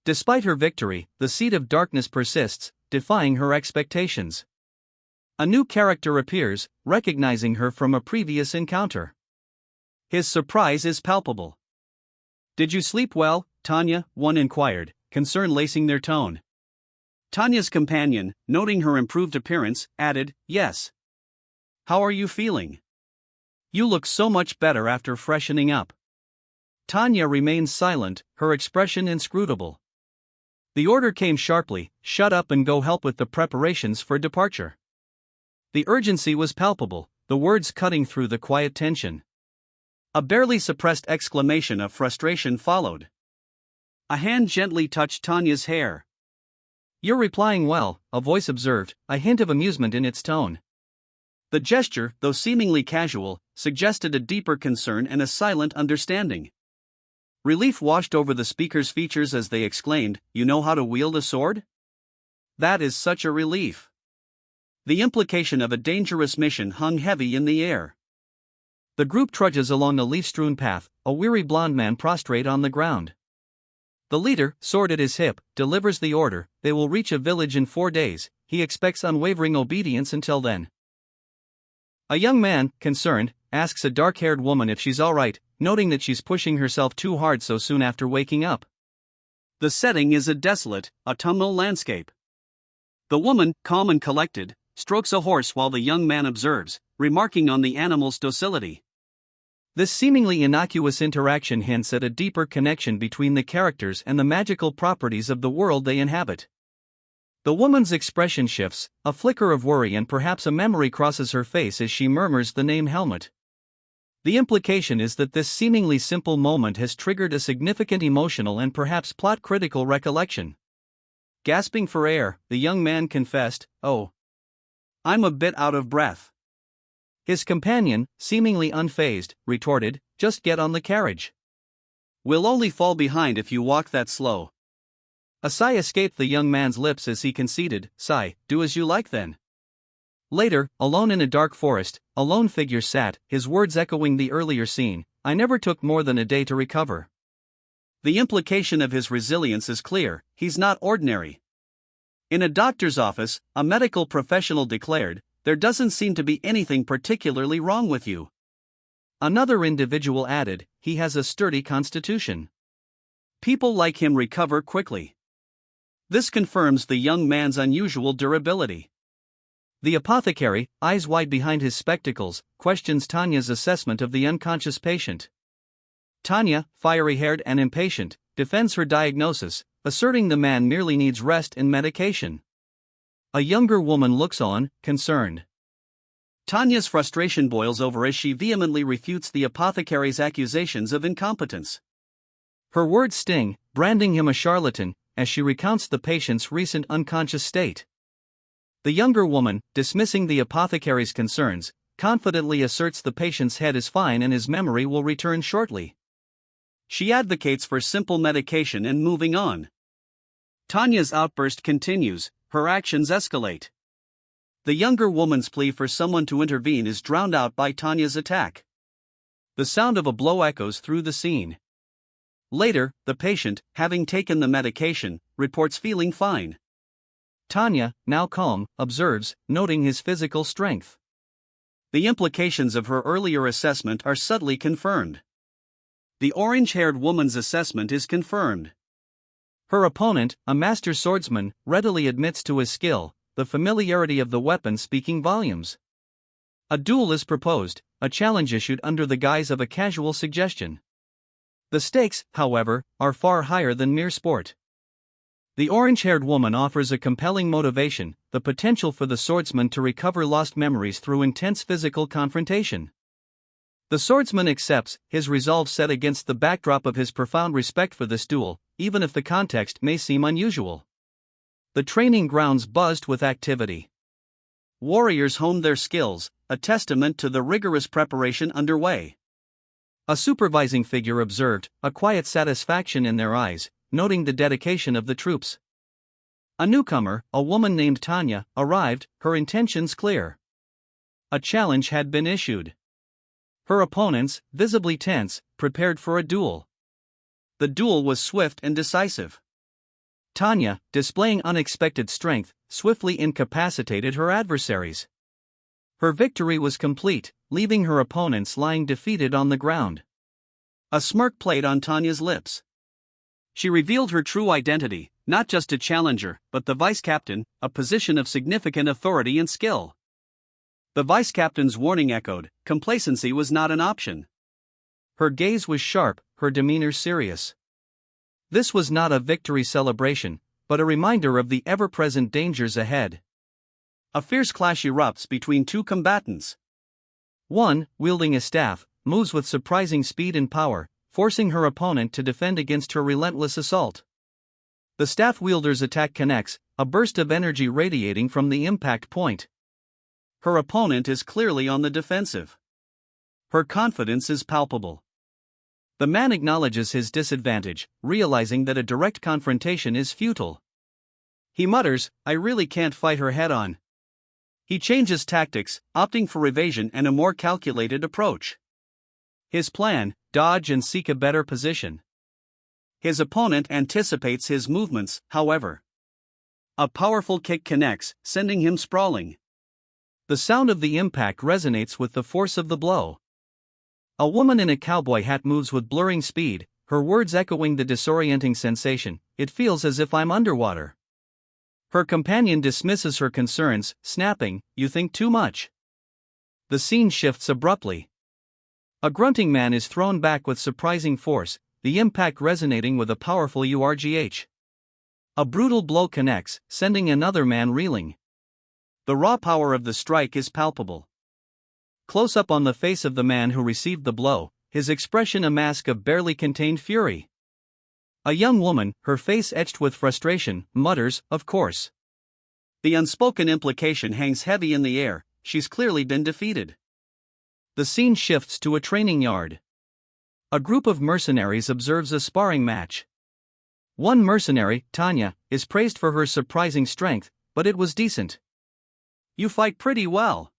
Despite her victory, the seed of darkness persists, defying her expectations. A new character appears, recognizing her from a previous encounter. His surprise is palpable. "Did you sleep well, Tanya?" one inquired, concern lacing their tone. Tanya's companion, noting her improved appearance, added, "Yes. How are you feeling? You look so much better after freshening up." Tanya remains silent, her expression inscrutable. The order came sharply, "Shut up and go help with the preparations for departure." The urgency was palpable, the words cutting through the quiet tension. A barely suppressed exclamation of frustration followed. A hand gently touched Tanya's hair. "You're replying well," a voice observed, a hint of amusement in its tone. The gesture, though seemingly casual, suggested a deeper concern and a silent understanding. Relief washed over the speaker's features as they exclaimed, "You know how to wield a sword? That is such a relief." The implication of a dangerous mission hung heavy in the air. The group trudges along a leaf-strewn path, a weary blond man prostrate on the ground. The leader, sword at his hip, delivers the order. They will reach a village in 4 days. He expects unwavering obedience until then. A young man, concerned, asks a dark-haired woman if she's all right, noting that she's pushing herself too hard so soon after waking up. The setting is a desolate, autumnal landscape. The woman, calm and collected, strokes a horse while the young man observes, remarking on the animal's docility. This seemingly innocuous interaction hints at a deeper connection between the characters and the magical properties of the world they inhabit. The woman's expression shifts, a flicker of worry and perhaps a memory crosses her face as she murmurs the name Helmut. The implication is that this seemingly simple moment has triggered a significant emotional and perhaps plot-critical recollection. Gasping for air, the young man confessed, "Oh, I'm a bit out of breath." His companion, seemingly unfazed, retorted, "Just get on the carriage. We'll only fall behind if you walk that slow." A sigh escaped the young man's lips as he conceded, "Sigh, do as you like then." Later, alone in a dark forest, a lone figure sat, his words echoing the earlier scene, "I never took more than a day to recover." The implication of his resilience is clear, he's not ordinary. In a doctor's office, a medical professional declared, "There doesn't seem to be anything particularly wrong with you." Another individual added, "He has a sturdy constitution. People like him recover quickly." This confirms the young man's unusual durability. The apothecary, eyes wide behind his spectacles, questions Tanya's assessment of the unconscious patient. Tanya, fiery-haired and impatient, defends her diagnosis, asserting the man merely needs rest and medication. A younger woman looks on, concerned. Tanya's frustration boils over as she vehemently refutes the apothecary's accusations of incompetence. Her words sting, branding him a charlatan, as she recounts the patient's recent unconscious state. The younger woman, dismissing the apothecary's concerns, confidently asserts the patient's head is fine and his memory will return shortly. She advocates for simple medication and moving on. Tanya's outburst continues, her actions escalate. The younger woman's plea for someone to intervene is drowned out by Tanya's attack. The sound of a blow echoes through the scene. Later, the patient, having taken the medication, reports feeling fine. Tanya, now calm, observes, noting his physical strength. The implications of her earlier assessment are subtly confirmed. The orange-haired woman's assessment is confirmed. Her opponent, a master swordsman, readily admits to his skill, the familiarity of the weapon speaking volumes. A duel is proposed, a challenge issued under the guise of a casual suggestion. The stakes, however, are far higher than mere sport. The orange-haired woman offers a compelling motivation, the potential for the swordsman to recover lost memories through intense physical confrontation. The swordsman accepts, his resolve set against the backdrop of his profound respect for this duel, even if the context may seem unusual. The training grounds buzzed with activity. Warriors honed their skills, a testament to the rigorous preparation underway. A supervising figure observed, a quiet satisfaction in their eyes, noting the dedication of the troops. A newcomer, a woman named Tanya, arrived, her intentions clear. A challenge had been issued. Her opponents, visibly tense, prepared for a duel. The duel was swift and decisive. Tanya, displaying unexpected strength, swiftly incapacitated her adversaries. Her victory was complete, leaving her opponents lying defeated on the ground. A smirk played on Tanya's lips. She revealed her true identity, not just a challenger, but the vice-captain, a position of significant authority and skill. The vice-captain's warning echoed, complacency was not an option. Her gaze was sharp, her demeanor serious. This was not a victory celebration, but a reminder of the ever-present dangers ahead. A fierce clash erupts between two combatants. One, wielding a staff, moves with surprising speed and power, forcing her opponent to defend against her relentless assault. The staff wielder's attack connects, a burst of energy radiating from the impact point. Her opponent is clearly on the defensive. Her confidence is palpable. The man acknowledges his disadvantage, realizing that a direct confrontation is futile. He mutters, "I really can't fight her head-on." He changes tactics, opting for evasion and a more calculated approach. His plan, dodge and seek a better position. His opponent anticipates his movements, however. A powerful kick connects, sending him sprawling. The sound of the impact resonates with the force of the blow. A woman in a cowboy hat moves with blurring speed, her words echoing the disorienting sensation, "It feels as if I'm underwater." Her companion dismisses her concerns, snapping, "You think too much." The scene shifts abruptly. A grunting man is thrown back with surprising force, the impact resonating with a powerful URGH. A brutal blow connects, sending another man reeling. The raw power of the strike is palpable. Close up on the face of the man who received the blow, his expression a mask of barely contained fury. A young woman, her face etched with frustration, mutters, "Of course." The unspoken implication hangs heavy in the air, she's clearly been defeated. The scene shifts to a training yard. A group of mercenaries observes a sparring match. One mercenary, Tanya, is praised for her surprising strength, but it was decent. "You fight pretty well."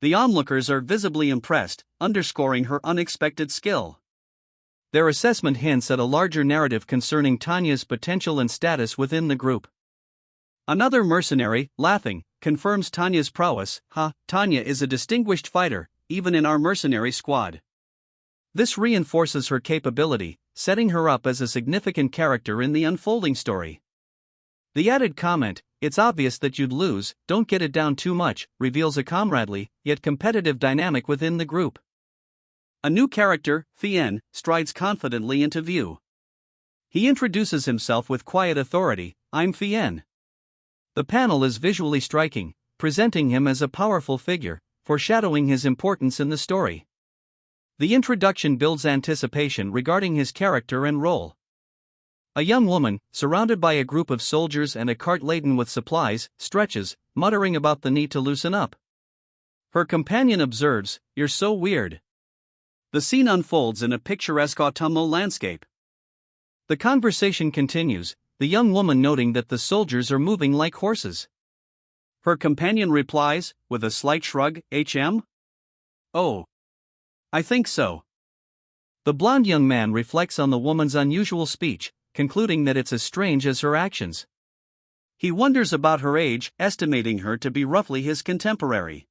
The onlookers are visibly impressed, underscoring her unexpected skill. Their assessment hints at a larger narrative concerning Tanya's potential and status within the group. Another mercenary, laughing, confirms Tanya's prowess. Tanya is a distinguished fighter, even in our mercenary squad." This reinforces her capability, setting her up as a significant character in the unfolding story. The added comment, "It's obvious that you'd lose, don't get it down too much," reveals a comradely, yet competitive dynamic within the group. A new character, Fien, strides confidently into view. He introduces himself with quiet authority, "I'm Fien." The panel is visually striking, presenting him as a powerful figure, foreshadowing his importance in the story. The introduction builds anticipation regarding his character and role. A young woman, surrounded by a group of soldiers and a cart laden with supplies, stretches, muttering about the need to loosen up. Her companion observes, "You're so weird." The scene unfolds in a picturesque autumnal landscape. The conversation continues, the young woman noting that the soldiers are moving like horses. Her companion replies, with a slight shrug, "HM? Oh. I think so." The blond young man reflects on the woman's unusual speech, concluding that it's as strange as her actions. He wonders about her age, estimating her to be roughly his contemporary.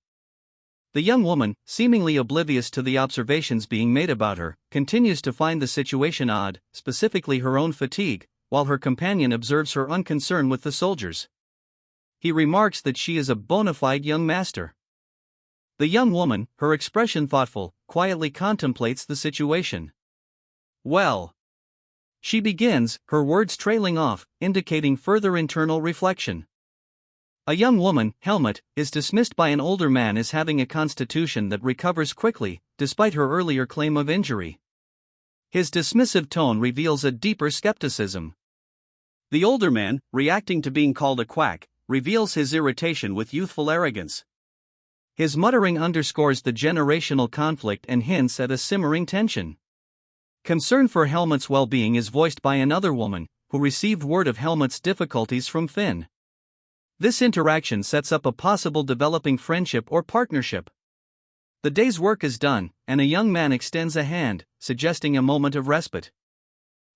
The young woman, seemingly oblivious to the observations being made about her, continues to find the situation odd, specifically her own fatigue, while her companion observes her unconcern with the soldiers. He remarks that she is a bona fide young master. The young woman, her expression thoughtful, quietly contemplates the situation. "Well," she begins, her words trailing off, indicating further internal reflection. A young woman, Helmut, is dismissed by an older man as having a constitution that recovers quickly, despite her earlier claim of injury. His dismissive tone reveals a deeper skepticism. The older man, reacting to being called a quack, reveals his irritation with youthful arrogance. His muttering underscores the generational conflict and hints at a simmering tension. Concern for Helmut's well-being is voiced by another woman, who received word of Helmut's difficulties from Finn. This interaction sets up a possible developing friendship or partnership. The day's work is done, and a young man extends a hand, suggesting a moment of respite.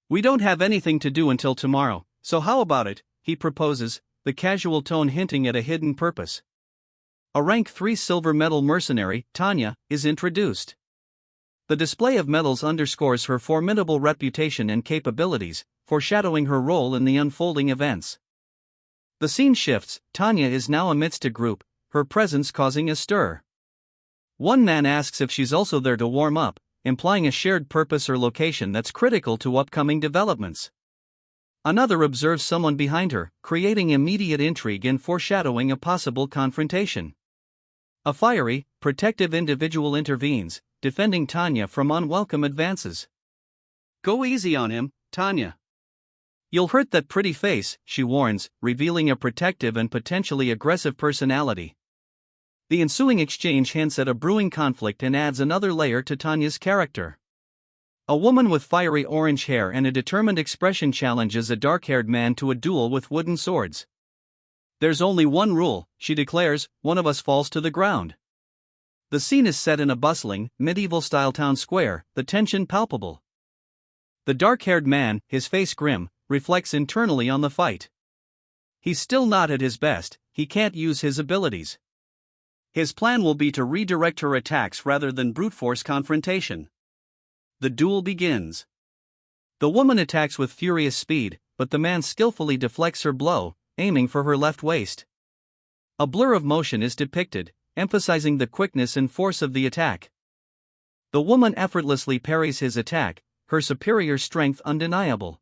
"We don't have anything to do until tomorrow, so how about it?" he proposes, the casual tone hinting at a hidden purpose. A rank 3 silver medal mercenary, Tanya, is introduced. The display of medals underscores her formidable reputation and capabilities, foreshadowing her role in the unfolding events. The scene shifts, Tanya is now amidst a group, her presence causing a stir. One man asks if she's also there to warm up, implying a shared purpose or location that's critical to upcoming developments. Another observes someone behind her, creating immediate intrigue and foreshadowing a possible confrontation. A fiery, protective individual intervenes, defending Tanya from unwelcome advances. "Go easy on him, Tanya. You'll hurt that pretty face," she warns, revealing a protective and potentially aggressive personality. The ensuing exchange hints at a brewing conflict and adds another layer to Tanya's character. A woman with fiery orange hair and a determined expression challenges a dark-haired man to a duel with wooden swords. "There's only one rule," she declares, "one of us falls to the ground." The scene is set in a bustling, medieval-style town square, the tension palpable. The dark-haired man, his face grim, reflects internally on the fight. He's still not at his best, he can't use his abilities. His plan will be to redirect her attacks rather than brute force confrontation. The duel begins. The woman attacks with furious speed, but the man skillfully deflects her blow, aiming for her left waist. A blur of motion is depicted, emphasizing the quickness and force of the attack. The woman effortlessly parries his attack, her superior strength undeniable.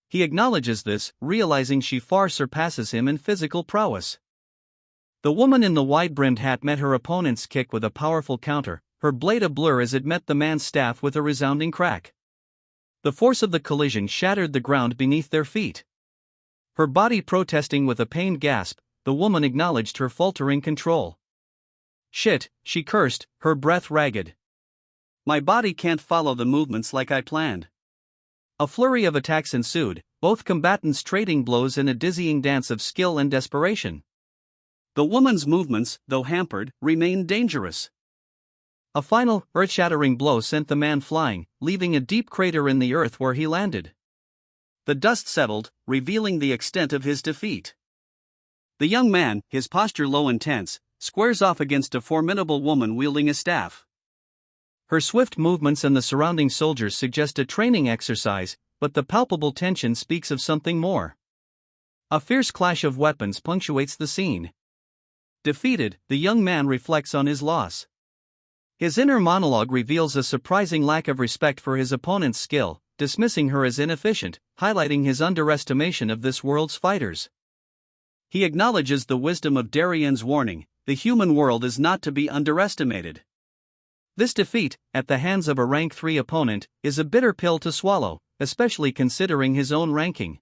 He acknowledges this, realizing she far surpasses him in physical prowess. The woman in the wide-brimmed hat met her opponent's kick with a powerful counter, her blade a blur as it met the man's staff with a resounding crack. The force of the collision shattered the ground beneath their feet. Her body protesting with a pained gasp, the woman acknowledged her faltering control. "Shit," she cursed, her breath ragged. "My body can't follow the movements like I planned." A flurry of attacks ensued, both combatants trading blows in a dizzying dance of skill and desperation. The woman's movements, though hampered, remained dangerous. A final, earth-shattering blow sent the man flying, leaving a deep crater in the earth where he landed. The dust settled, revealing the extent of his defeat. The young man, his posture low and tense, squares off against a formidable woman wielding a staff. Her swift movements and the surrounding soldiers suggest a training exercise, but the palpable tension speaks of something more. A fierce clash of weapons punctuates the scene. Defeated, the young man reflects on his loss. His inner monologue reveals a surprising lack of respect for his opponent's skill, dismissing her as inefficient, highlighting his underestimation of this world's fighters. He acknowledges the wisdom of Darien's warning: the human world is not to be underestimated. This defeat, at the hands of a rank 3 opponent, is a bitter pill to swallow, especially considering his own ranking.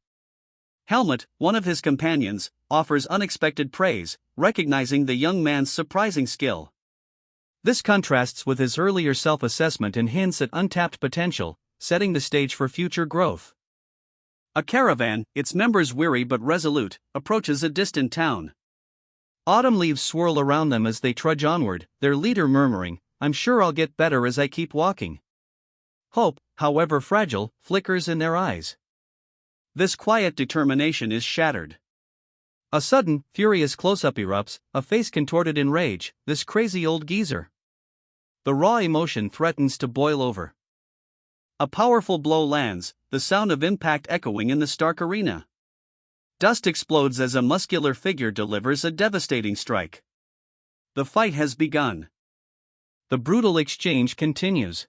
Helmut, one of his companions, offers unexpected praise, recognizing the young man's surprising skill. This contrasts with his earlier self-assessment and hints at untapped potential, setting the stage for future growth. A caravan, its members weary but resolute, approaches a distant town. Autumn leaves swirl around them as they trudge onward, their leader murmuring, "I'm sure I'll get better as I keep walking." Hope, however fragile, flickers in their eyes. This quiet determination is shattered. A sudden, furious close-up erupts, a face contorted in rage, this crazy old geezer. The raw emotion threatens to boil over. A powerful blow lands, the sound of impact echoing in the stark arena. Dust explodes as a muscular figure delivers a devastating strike. The fight has begun. The brutal exchange continues.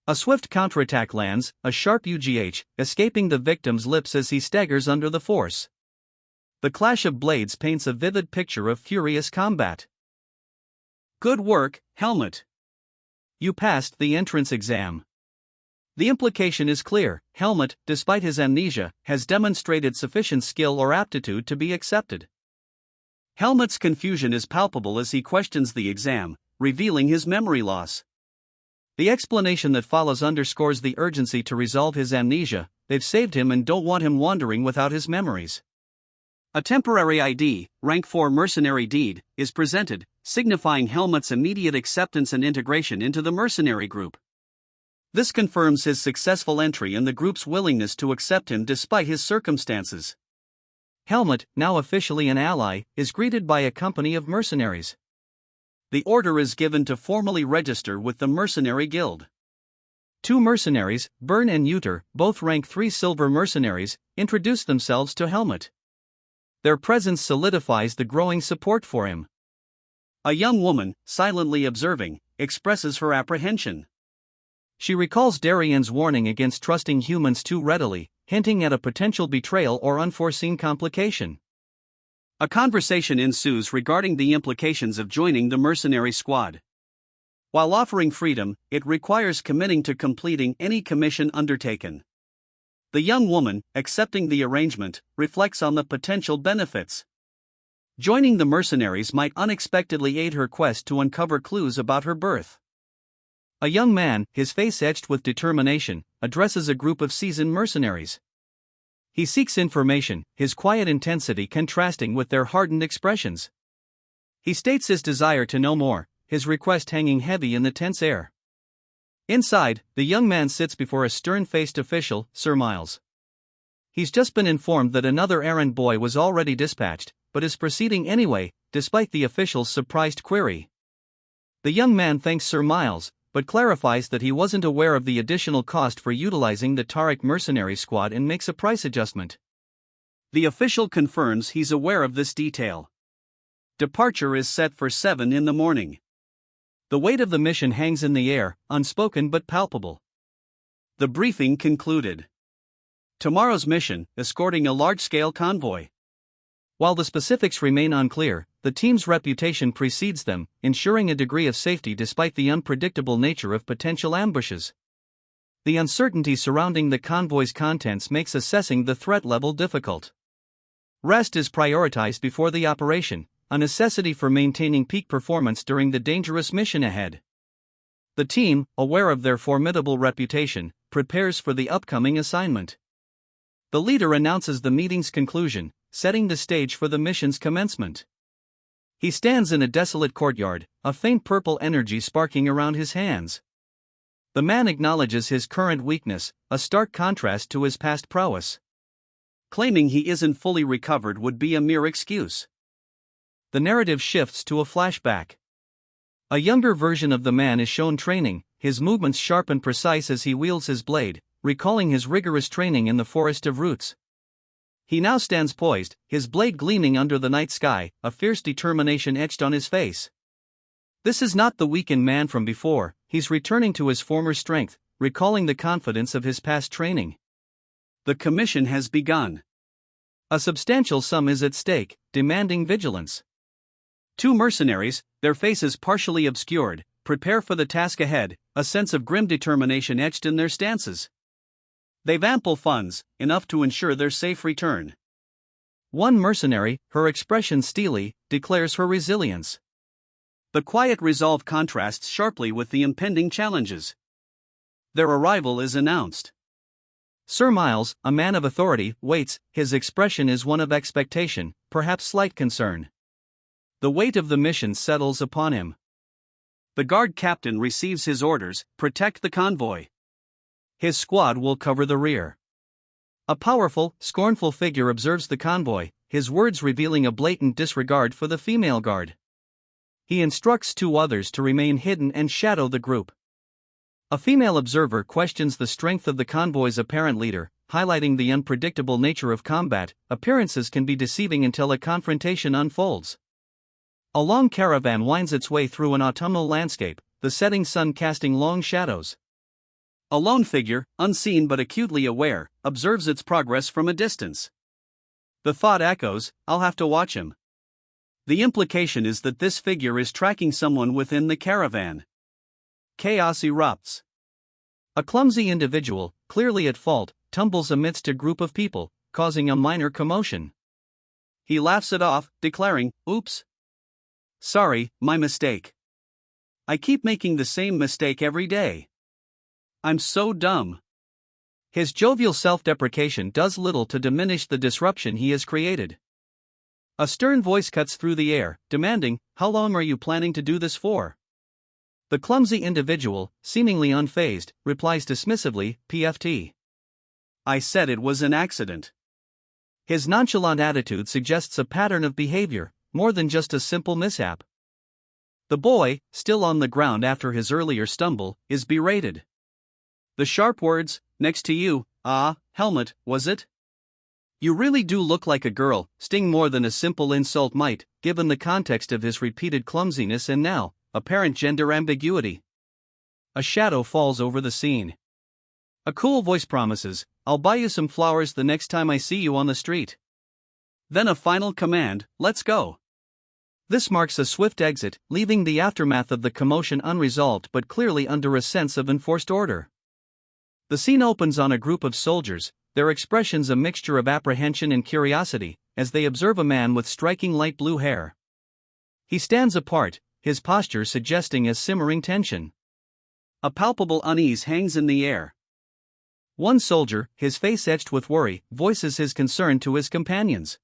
A swift counterattack lands, a sharp UGH, escaping the victim's lips as he staggers under the force. The clash of blades paints a vivid picture of furious combat. Good work, Helmut. You passed the entrance exam. The implication is clear: Helmut, despite his amnesia, has demonstrated sufficient skill or aptitude to be accepted. Helmut's confusion is palpable as he questions the exam, revealing his memory loss. The explanation that follows underscores the urgency to resolve his amnesia. They've saved him and don't want him wandering without his memories. A temporary ID, rank 4 mercenary deed, is presented, signifying Helmut's immediate acceptance and integration into the mercenary group. This confirms his successful entry and the group's willingness to accept him despite his circumstances. Helmut, now officially an ally, is greeted by a company of mercenaries. The order is given to formally register with the Mercenary Guild. 2 mercenaries, Byrne and Uter, both rank 3 silver mercenaries, introduce themselves to Helmut. Their presence solidifies the growing support for him. A young woman, silently observing, expresses her apprehension. She recalls Darian's warning against trusting humans too readily, hinting at a potential betrayal or unforeseen complication. A conversation ensues regarding the implications of joining the mercenary squad. While offering freedom, it requires committing to completing any commission undertaken. The young woman, accepting the arrangement, reflects on the potential benefits. Joining the mercenaries might unexpectedly aid her quest to uncover clues about her birth. A young man, his face etched with determination, addresses a group of seasoned mercenaries. He seeks information, his quiet intensity contrasting with their hardened expressions. He states his desire to know more, his request hanging heavy in the tense air. Inside, the young man sits before a stern-faced official, Sir Miles. He's just been informed that another errand boy was already dispatched, but is proceeding anyway, despite the official's surprised query. The young man thanks Sir Miles, but clarifies that he wasn't aware of the additional cost for utilizing the Tariq mercenary squad and makes a price adjustment. The official confirms he's aware of this detail. Departure is set for 7 in the morning. The weight of the mission hangs in the air, unspoken but palpable. The briefing concluded. Tomorrow's mission, escorting a large-scale convoy. While the specifics remain unclear, the team's reputation precedes them, ensuring a degree of safety despite the unpredictable nature of potential ambushes. The uncertainty surrounding the convoy's contents makes assessing the threat level difficult. Rest is prioritized before the operation, a necessity for maintaining peak performance during the dangerous mission ahead. The team, aware of their formidable reputation, prepares for the upcoming assignment. The leader announces the meeting's conclusion, setting the stage for the mission's commencement. He stands in a desolate courtyard, a faint purple energy sparking around his hands. The man acknowledges his current weakness, a stark contrast to his past prowess. Claiming he isn't fully recovered would be a mere excuse. The narrative shifts to a flashback. A younger version of the man is shown training, his movements sharp and precise as he wields his blade, recalling his rigorous training in the Forest of Roots. He now stands poised, his blade gleaming under the night sky, a fierce determination etched on his face. This is not the weakened man from before, he's returning to his former strength, recalling the confidence of his past training. The commission has begun. A substantial sum is at stake, demanding vigilance. 2 mercenaries, their faces partially obscured, prepare for the task ahead, a sense of grim determination etched in their stances. They've ample funds, enough to ensure their safe return. One mercenary, her expression steely, declares her resilience. The quiet resolve contrasts sharply with the impending challenges. Their arrival is announced. Sir Miles, a man of authority, waits. His expression is one of expectation, perhaps slight concern. The weight of the mission settles upon him. The guard captain receives his orders: protect the convoy. His squad will cover the rear. A powerful, scornful figure observes the convoy, his words revealing a blatant disregard for the female guard. He instructs two others to remain hidden and shadow the group. A female observer questions the strength of the convoy's apparent leader, highlighting the unpredictable nature of combat. Appearances can be deceiving until a confrontation unfolds. A long caravan winds its way through an autumnal landscape, the setting sun casting long shadows. A lone figure, unseen but acutely aware, observes its progress from a distance. The thought echoes, "I'll have to watch him." The implication is that this figure is tracking someone within the caravan. Chaos erupts. A clumsy individual, clearly at fault, tumbles amidst a group of people, causing a minor commotion. He laughs it off, declaring, "Oops. Sorry, my mistake. I keep making the same mistake every day. I'm so dumb." His jovial self-deprecation does little to diminish the disruption he has created. A stern voice cuts through the air, demanding, "How long are you planning to do this for?" The clumsy individual, seemingly unfazed, replies dismissively, "PFT. I said it was an accident." His nonchalant attitude suggests a pattern of behavior, more than just a simple mishap. The boy, still on the ground after his earlier stumble, is berated. The sharp words, "Next to you, helmet, was it? You really do look like a girl," sting more than a simple insult might, given the context of his repeated clumsiness and now, apparent gender ambiguity. A shadow falls over the scene. A cool voice promises, "I'll buy you some flowers the next time I see you on the street." Then a final command, "Let's go." This marks a swift exit, leaving the aftermath of the commotion unresolved but clearly under a sense of enforced order. The scene opens on a group of soldiers, their expressions a mixture of apprehension and curiosity, as they observe a man with striking light blue hair. He stands apart, his posture suggesting a simmering tension. A palpable unease hangs in the air. One soldier, his face etched with worry, voices his concern to his companions.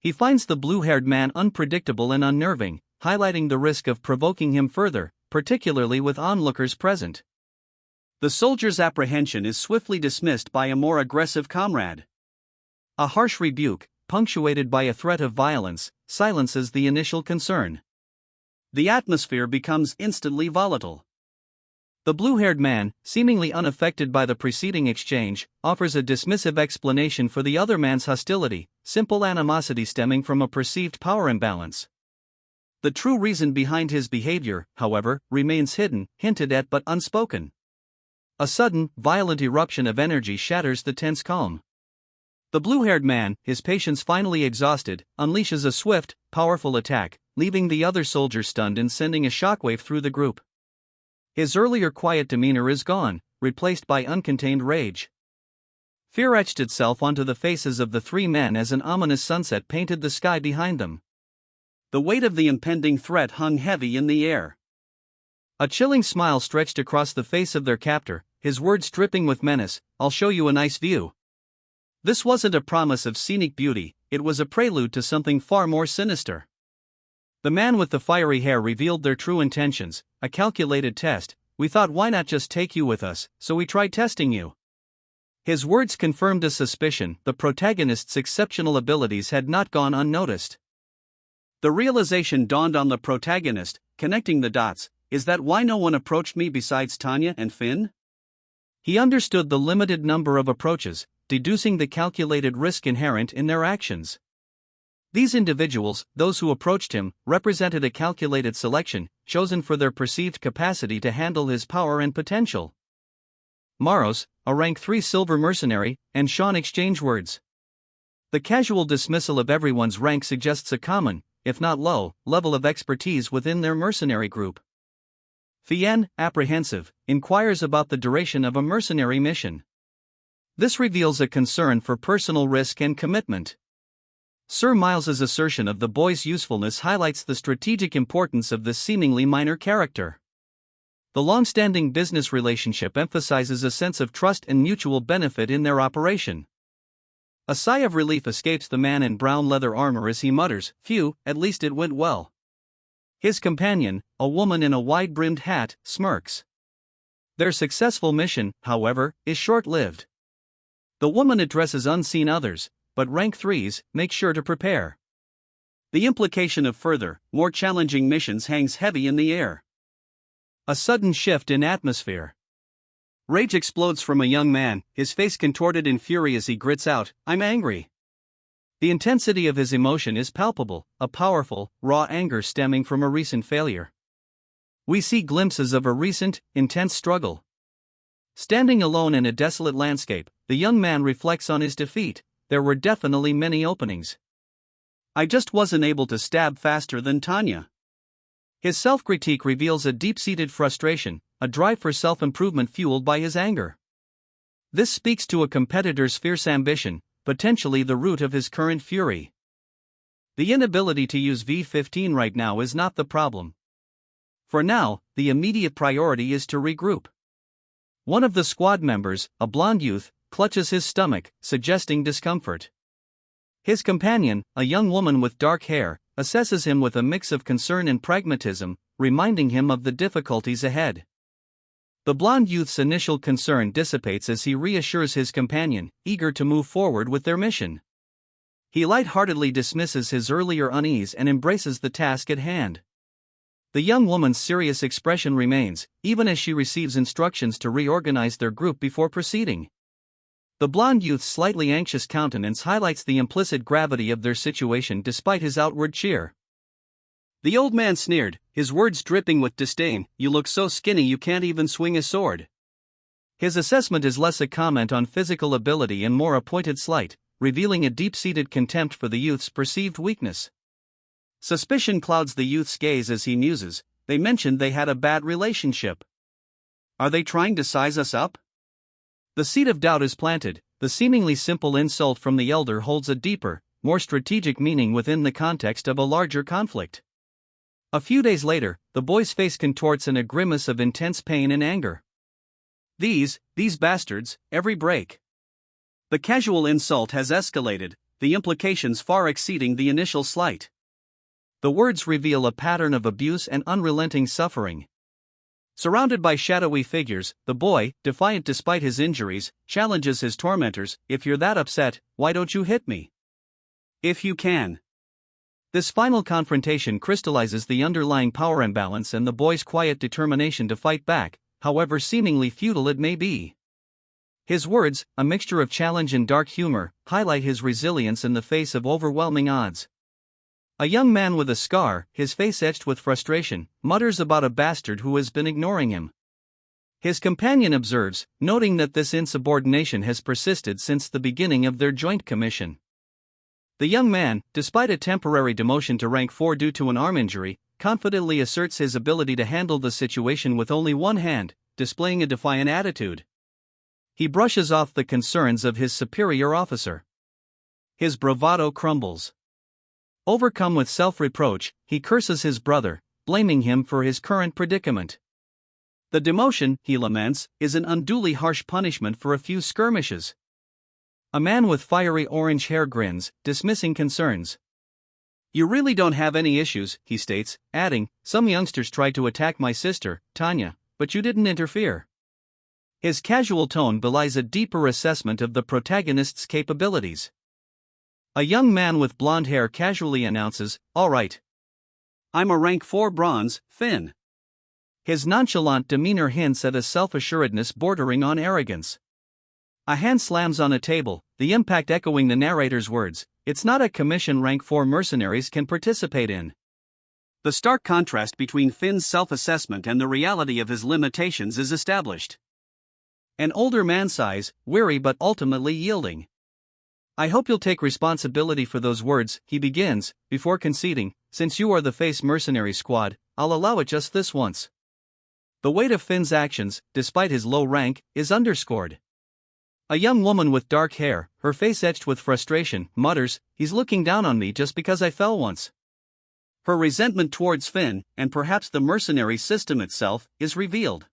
He finds the blue-haired man unpredictable and unnerving, highlighting the risk of provoking him further, particularly with onlookers present. The soldier's apprehension is swiftly dismissed by a more aggressive comrade. A harsh rebuke, punctuated by a threat of violence, silences the initial concern. The atmosphere becomes instantly volatile. The blue-haired man, seemingly unaffected by the preceding exchange, offers a dismissive explanation for the other man's hostility, simple animosity stemming from a perceived power imbalance. The true reason behind his behavior, however, remains hidden, hinted at but unspoken. A sudden, violent eruption of energy shatters the tense calm. The blue-haired man, his patience finally exhausted, unleashes a swift, powerful attack, leaving the other soldiers stunned and sending a shockwave through the group. His earlier quiet demeanor is gone, replaced by uncontained rage. Fear etched itself onto the faces of the three men as an ominous sunset painted the sky behind them. The weight of the impending threat hung heavy in the air. A chilling smile stretched across the face of their captor, his words dripping with menace, "I'll show you a nice view." This wasn't a promise of scenic beauty, it was a prelude to something far more sinister. The man with the fiery hair revealed their true intentions, a calculated test. "We thought, why not just take you with us, so we tried testing you." His words confirmed a suspicion: the protagonist's exceptional abilities had not gone unnoticed. The realization dawned on the protagonist, connecting the dots: is that why no one approached me besides Tanya and Finn? He understood the limited number of approaches, deducing the calculated risk inherent in their actions. These individuals, those who approached him, represented a calculated selection, chosen for their perceived capacity to handle his power and potential. Maros, a rank 3 silver mercenary, and Sean exchange words. The casual dismissal of everyone's rank suggests a common, if not low, level of expertise within their mercenary group. Fien, apprehensive, inquires about the duration of a mercenary mission. This reveals a concern for personal risk and commitment. Sir Miles's assertion of the boy's usefulness highlights the strategic importance of this seemingly minor character. The long-standing business relationship emphasizes a sense of trust and mutual benefit in their operation. A sigh of relief escapes the man in brown leather armor as he mutters, "Phew, at least it went well." His companion, a woman in a wide-brimmed hat, smirks. Their successful mission, however, is short-lived. The woman addresses unseen others, but rank 3s make sure to prepare. The implication of further, more challenging missions hangs heavy in the air. A sudden shift in atmosphere. Rage explodes from a young man, his face contorted in fury as he grits out, "I'm angry." The intensity of his emotion is palpable, a powerful, raw anger stemming from a recent failure. We see glimpses of a recent, intense struggle. Standing alone in a desolate landscape, the young man reflects on his defeat. There were definitely many openings. I just wasn't able to stab faster than Tanya. His self-critique reveals a deep-seated frustration, a drive for self-improvement fueled by his anger. This speaks to a competitor's fierce ambition, potentially the root of his current fury. The inability to use V15 right now is not the problem. For now, the immediate priority is to regroup. One of the squad members, a blonde youth, clutches his stomach, suggesting discomfort. His companion, a young woman with dark hair, assesses him with a mix of concern and pragmatism, reminding him of the difficulties ahead. The blonde youth's initial concern dissipates as he reassures his companion, eager to move forward with their mission. He lightheartedly dismisses his earlier unease and embraces the task at hand. The young woman's serious expression remains, even as she receives instructions to reorganize their group before proceeding. The blonde youth's slightly anxious countenance highlights the implicit gravity of their situation despite his outward cheer. The old man sneered, his words dripping with disdain, "You look so skinny you can't even swing a sword." His assessment is less a comment on physical ability and more a pointed slight, revealing a deep-seated contempt for the youth's perceived weakness. Suspicion clouds the youth's gaze as he muses, "They mentioned they had a bad relationship. Are they trying to size us up?" The seed of doubt is planted. The seemingly simple insult from the elder holds a deeper, more strategic meaning within the context of a larger conflict. A few days later, the boy's face contorts in a grimace of intense pain and anger. These bastards, every break. The casual insult has escalated, the implications far exceeding the initial slight. The words reveal a pattern of abuse and unrelenting suffering. Surrounded by shadowy figures, the boy, defiant despite his injuries, challenges his tormentors, "If you're that upset, why don't you hit me? If you can." This final confrontation crystallizes the underlying power imbalance and the boy's quiet determination to fight back, however seemingly futile it may be. His words, a mixture of challenge and dark humor, highlight his resilience in the face of overwhelming odds. A young man with a scar, his face etched with frustration, mutters about a bastard who has been ignoring him. His companion observes, noting that this insubordination has persisted since the beginning of their joint commission. The young man, despite a temporary demotion to rank 4 due to an arm injury, confidently asserts his ability to handle the situation with only one hand, displaying a defiant attitude. He brushes off the concerns of his superior officer. His bravado crumbles. Overcome with self-reproach, he curses his brother, blaming him for his current predicament. The demotion, he laments, is an unduly harsh punishment for a few skirmishes. A man with fiery orange hair grins, dismissing concerns. "You really don't have any issues," he states, adding, "Some youngsters tried to attack my sister, Tanya, but you didn't interfere." His casual tone belies a deeper assessment of the protagonist's capabilities. A young man with blonde hair casually announces, "All right. I'm a rank 4 bronze, Finn." His nonchalant demeanor hints at a self-assuredness bordering on arrogance. A hand slams on a table, the impact echoing the narrator's words, "It's not a commission rank 4 mercenaries can participate in." The stark contrast between Finn's self-assessment and the reality of his limitations is established. An older man sighs, weary but ultimately yielding. "I hope you'll take responsibility for those words," he begins, before conceding, "Since you are the face mercenary squad, I'll allow it just this once." The weight of Finn's actions, despite his low rank, is underscored. A young woman with dark hair, her face etched with frustration, mutters, "He's looking down on me just because I fell once." Her resentment towards Finn, and perhaps the mercenary system itself, is revealed.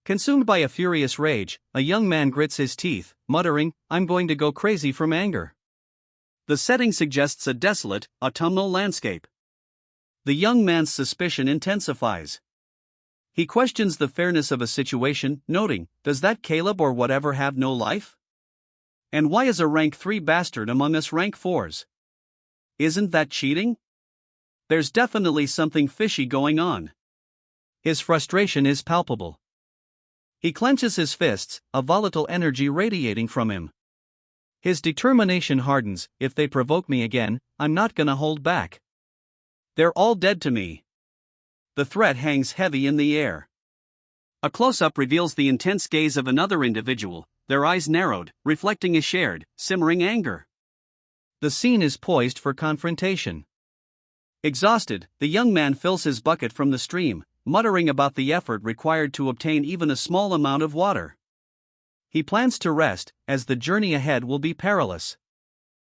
Consumed by a furious rage, a young man grits his teeth, muttering, "I'm going to go crazy from anger." The setting suggests a desolate, autumnal landscape. The young man's suspicion intensifies. He questions the fairness of a situation, noting, "Does that Caleb or whatever have no life? And why is a rank 3 bastard among us rank 4s? Isn't that cheating? There's definitely something fishy going on." His frustration is palpable. He clenches his fists, a volatile energy radiating from him. His determination hardens. "If they provoke me again, I'm not gonna hold back. They're all dead to me." The threat hangs heavy in the air. A close-up reveals the intense gaze of another individual, their eyes narrowed, reflecting a shared, simmering anger. The scene is poised for confrontation. Exhausted, the young man fills his bucket from the stream, muttering about the effort required to obtain even a small amount of water. He plans to rest, as the journey ahead will be perilous.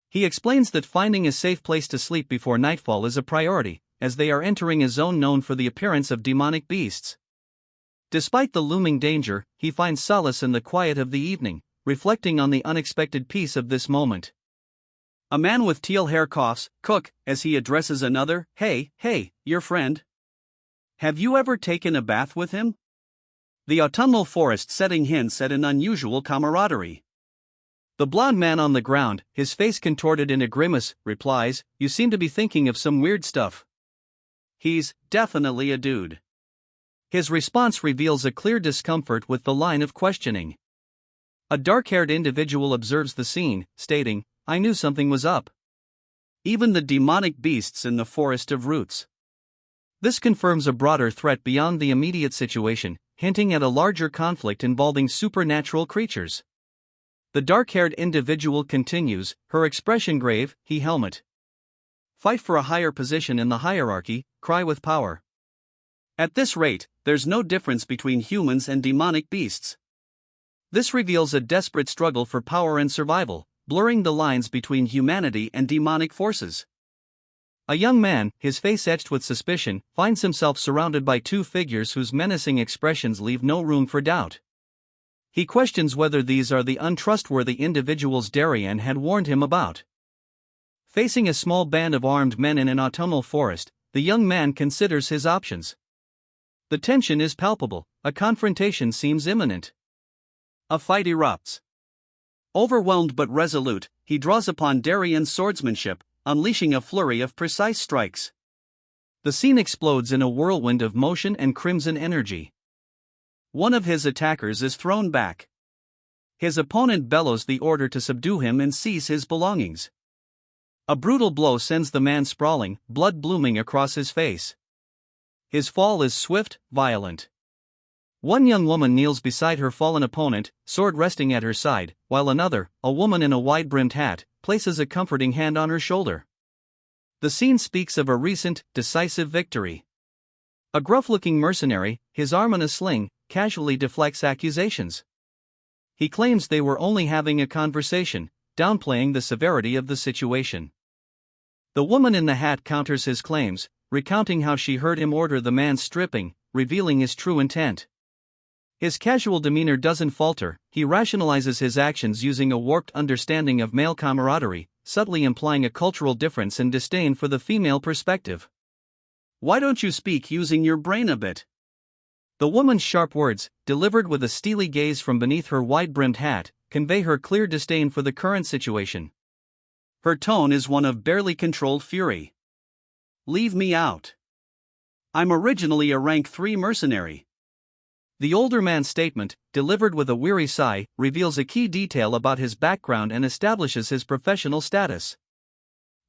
He explains that finding a safe place to sleep before nightfall is a priority, as they are entering a zone known for the appearance of demonic beasts. Despite the looming danger, he finds solace in the quiet of the evening, reflecting on the unexpected peace of this moment. A man with teal hair coughs, "Cook," as he addresses another, "Hey, your friend. Have you ever taken a bath with him?" The autumnal forest setting hints at an unusual camaraderie. The blond man on the ground, his face contorted in a grimace, replies, "You seem to be thinking of some weird stuff." He's definitely a dude. His response reveals a clear discomfort with the line of questioning. A dark-haired individual observes the scene, stating, "I knew something was up. Even the demonic beasts in the forest of roots." This confirms a broader threat beyond the immediate situation, hinting at a larger conflict involving supernatural creatures. The dark-haired individual continues, her expression grave, "He helmet. Fight for a higher position in the hierarchy, cry with power." At this rate, there's no difference between humans and demonic beasts. This reveals a desperate struggle for power and survival, blurring the lines between humanity and demonic forces. A young man, his face etched with suspicion, finds himself surrounded by two figures whose menacing expressions leave no room for doubt. He questions whether these are the untrustworthy individuals Darien had warned him about. Facing a small band of armed men in an autumnal forest, the young man considers his options. The tension is palpable, a confrontation seems imminent. A fight erupts. Overwhelmed but resolute, he draws upon Darien's swordsmanship, unleashing a flurry of precise strikes. The scene explodes in a whirlwind of motion and crimson energy. One of his attackers is thrown back. His opponent bellows the order to subdue him and seize his belongings. A brutal blow sends the man sprawling, blood blooming across his face. His fall is swift, violent. One young woman kneels beside her fallen opponent, sword resting at her side, while another, a woman in a wide-brimmed hat, places a comforting hand on her shoulder. The scene speaks of a recent, decisive victory. A gruff-looking mercenary, his arm in a sling, casually deflects accusations. He claims they were only having a conversation, downplaying the severity of the situation. The woman in the hat counters his claims, recounting how she heard him order the man's stripping, revealing his true intent. His casual demeanor doesn't falter, he rationalizes his actions using a warped understanding of male camaraderie, subtly implying a cultural difference and disdain for the female perspective. "Why don't you speak using your brain a bit?" The woman's sharp words, delivered with a steely gaze from beneath her wide-brimmed hat, convey her clear disdain for the current situation. Her tone is one of barely controlled fury. "Leave me out. I'm originally a rank 3 mercenary." The older man's statement, delivered with a weary sigh, reveals a key detail about his background and establishes his professional status.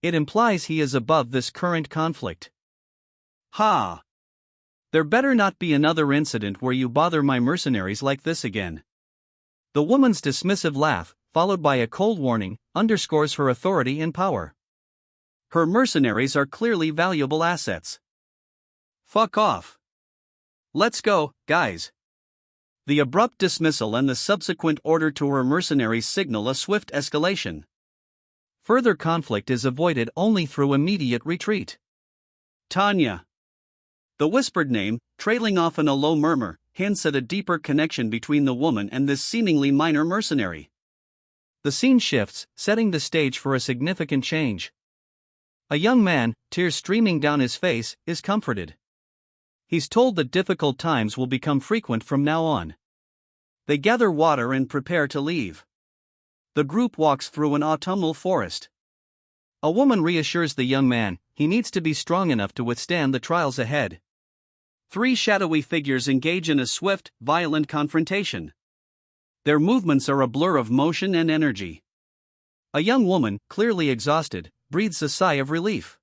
It implies he is above this current conflict. "Ha! There better not be another incident where you bother my mercenaries like this again." The woman's dismissive laugh, followed by a cold warning, underscores her authority and power. Her mercenaries are clearly valuable assets. "Fuck off. Let's go, guys." The abrupt dismissal and the subsequent order to her mercenaries signal a swift escalation. Further conflict is avoided only through immediate retreat. Tanya. The whispered name, trailing off in a low murmur, hints at a deeper connection between the woman and this seemingly minor mercenary. The scene shifts, setting the stage for a significant change. A young man, tears streaming down his face, is comforted. He's told that difficult times will become frequent from now on. They gather water and prepare to leave. The group walks through an autumnal forest. A woman reassures the young man he needs to be strong enough to withstand the trials ahead. Three shadowy figures engage in a swift, violent confrontation. Their movements are a blur of motion and energy. A young woman, clearly exhausted, breathes a sigh of relief.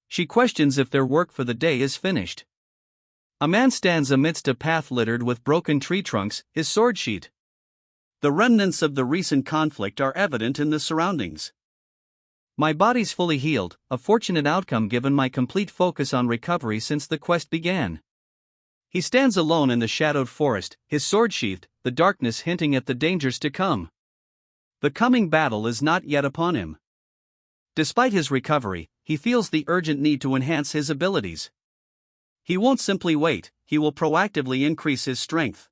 She questions if their work for the day is finished. A man stands amidst a path littered with broken tree trunks, his sword sheath. The remnants of the recent conflict are evident in the surroundings. My body's fully healed, a fortunate outcome given my complete focus on recovery since the quest began. He stands alone in the shadowed forest, his sword sheathed, the darkness hinting at the dangers to come. The coming battle is not yet upon him. Despite his recovery, he feels the urgent need to enhance his abilities. He won't simply wait, he will proactively increase his strength.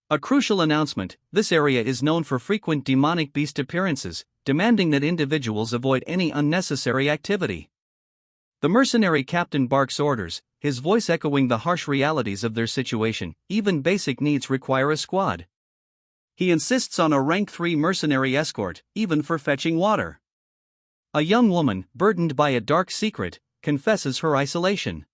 A crucial announcement: this area is known for frequent demonic beast appearances, demanding that individuals avoid any unnecessary activity. The mercenary captain barks orders, his voice echoing the harsh realities of their situation. Even basic needs require a squad. He insists on a rank 3 mercenary escort, even for fetching water. A young woman, burdened by a dark secret, confesses her isolation.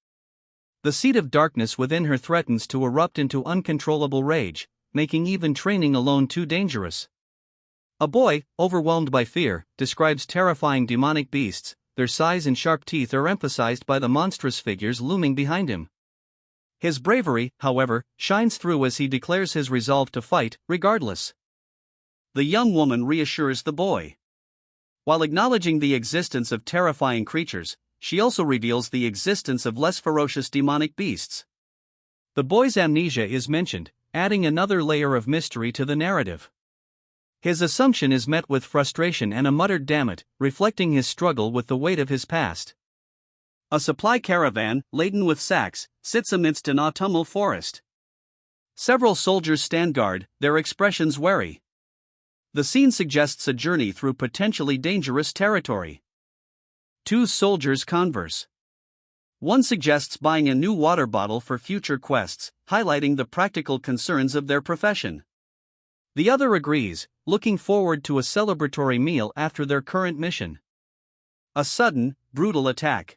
The seed of darkness within her threatens to erupt into uncontrollable rage, making even training alone too dangerous. A boy, overwhelmed by fear, describes terrifying demonic beasts. Their size and sharp teeth are emphasized by the monstrous figures looming behind him. His bravery, however, shines through as he declares his resolve to fight, regardless. The young woman reassures the boy. While acknowledging the existence of terrifying creatures, she also reveals the existence of less ferocious demonic beasts. The boy's amnesia is mentioned, adding another layer of mystery to the narrative. His assumption is met with frustration and a muttered "damn it," reflecting his struggle with the weight of his past. A supply caravan, laden with sacks, sits amidst an autumnal forest. Several soldiers stand guard, their expressions wary. The scene suggests a journey through potentially dangerous territory. Two soldiers converse. One suggests buying a new water bottle for future quests, highlighting the practical concerns of their profession. The other agrees, looking forward to a celebratory meal after their current mission. A sudden, brutal attack.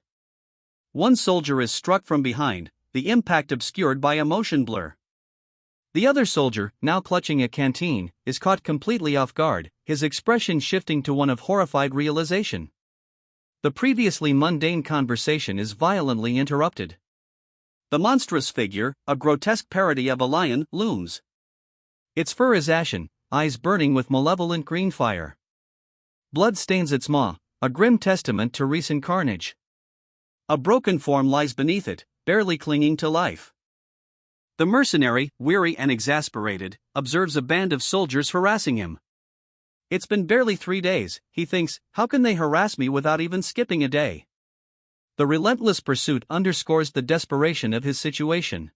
One soldier is struck from behind, the impact obscured by a motion blur. The other soldier, now clutching a canteen, is caught completely off guard, his expression shifting to one of horrified realization. The previously mundane conversation is violently interrupted. The monstrous figure, a grotesque parody of a lion, looms. Its fur is ashen, eyes burning with malevolent green fire. Blood stains its maw, a grim testament to recent carnage. A broken form lies beneath it, barely clinging to life. The mercenary, weary and exasperated, observes a band of soldiers harassing him. It's been barely 3 days, he thinks, how can they harass me without even skipping a day? The relentless pursuit underscores the desperation of his situation.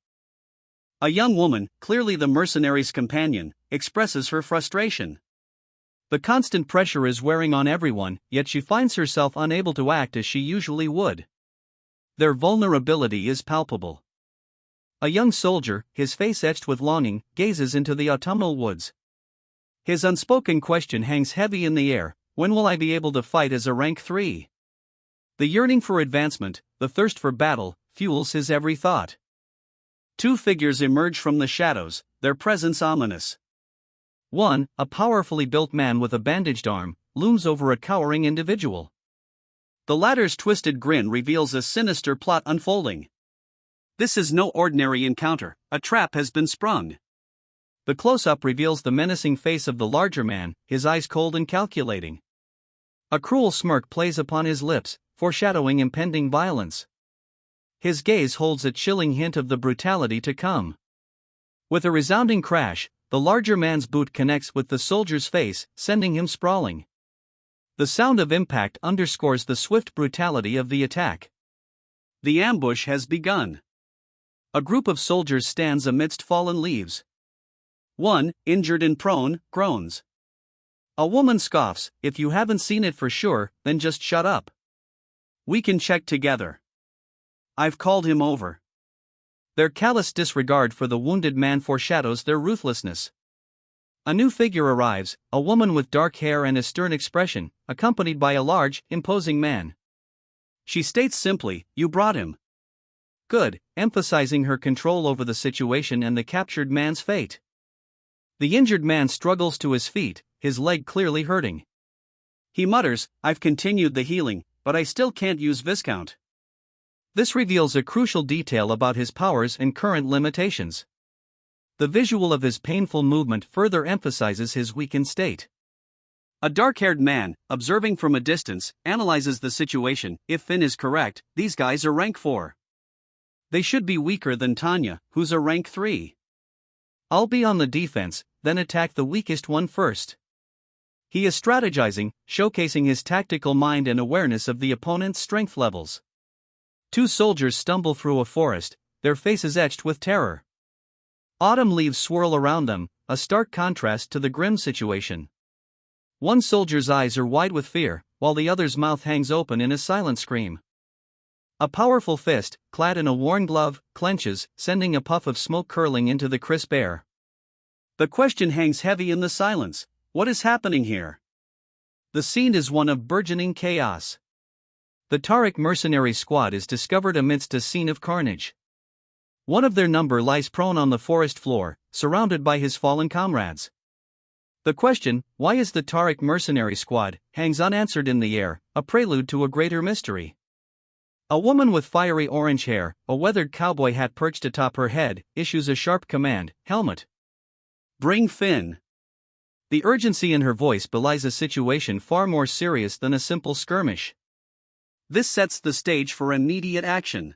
A young woman, clearly the mercenary's companion, expresses her frustration. The constant pressure is wearing on everyone, yet she finds herself unable to act as she usually would. Their vulnerability is palpable. A young soldier, his face etched with longing, gazes into the autumnal woods. His unspoken question hangs heavy in the air: when will I be able to fight as a rank 3? The yearning for advancement, the thirst for battle, fuels his every thought. Two figures emerge from the shadows, their presence ominous. One, a powerfully built man with a bandaged arm, looms over a cowering individual. The latter's twisted grin reveals a sinister plot unfolding. This is no ordinary encounter, a trap has been sprung. The close-up reveals the menacing face of the larger man, his eyes cold and calculating. A cruel smirk plays upon his lips, foreshadowing impending violence. His gaze holds a chilling hint of the brutality to come. With a resounding crash, the larger man's boot connects with the soldier's face, sending him sprawling. The sound of impact underscores the swift brutality of the attack. The ambush has begun. A group of soldiers stands amidst fallen leaves. One, injured and prone, groans. A woman scoffs, "If you haven't seen it for sure, then just shut up. We can check together. I've called him over." Their callous disregard for the wounded man foreshadows their ruthlessness. A new figure arrives, a woman with dark hair and a stern expression, accompanied by a large, imposing man. She states simply, "You brought him." Good, emphasizing her control over the situation and the captured man's fate. The injured man struggles to his feet, his leg clearly hurting. He mutters, "I've continued the healing, but I still can't use Viscount." This reveals a crucial detail about his powers and current limitations. The visual of his painful movement further emphasizes his weakened state. A dark-haired man, observing from a distance, analyzes the situation. If Finn is correct, these guys are rank 4. They should be weaker than Tanya, who's a rank 3. I'll be on the defense, then attack the weakest one first. He is strategizing, showcasing his tactical mind and awareness of the opponent's strength levels. Two soldiers stumble through a forest, their faces etched with terror. Autumn leaves swirl around them, a stark contrast to the grim situation. One soldier's eyes are wide with fear, while the other's mouth hangs open in a silent scream. A powerful fist, clad in a worn glove, clenches, sending a puff of smoke curling into the crisp air. The question hangs heavy in the silence: what is happening here? The scene is one of burgeoning chaos. The Tariq mercenary squad is discovered amidst a scene of carnage. One of their number lies prone on the forest floor, surrounded by his fallen comrades. The question, why is the Tariq mercenary squad, hangs unanswered in the air, a prelude to a greater mystery. A woman with fiery orange hair, a weathered cowboy hat perched atop her head, issues a sharp command, "Helmet. Bring Finn." The urgency in her voice belies a situation far more serious than a simple skirmish. This sets the stage for immediate action.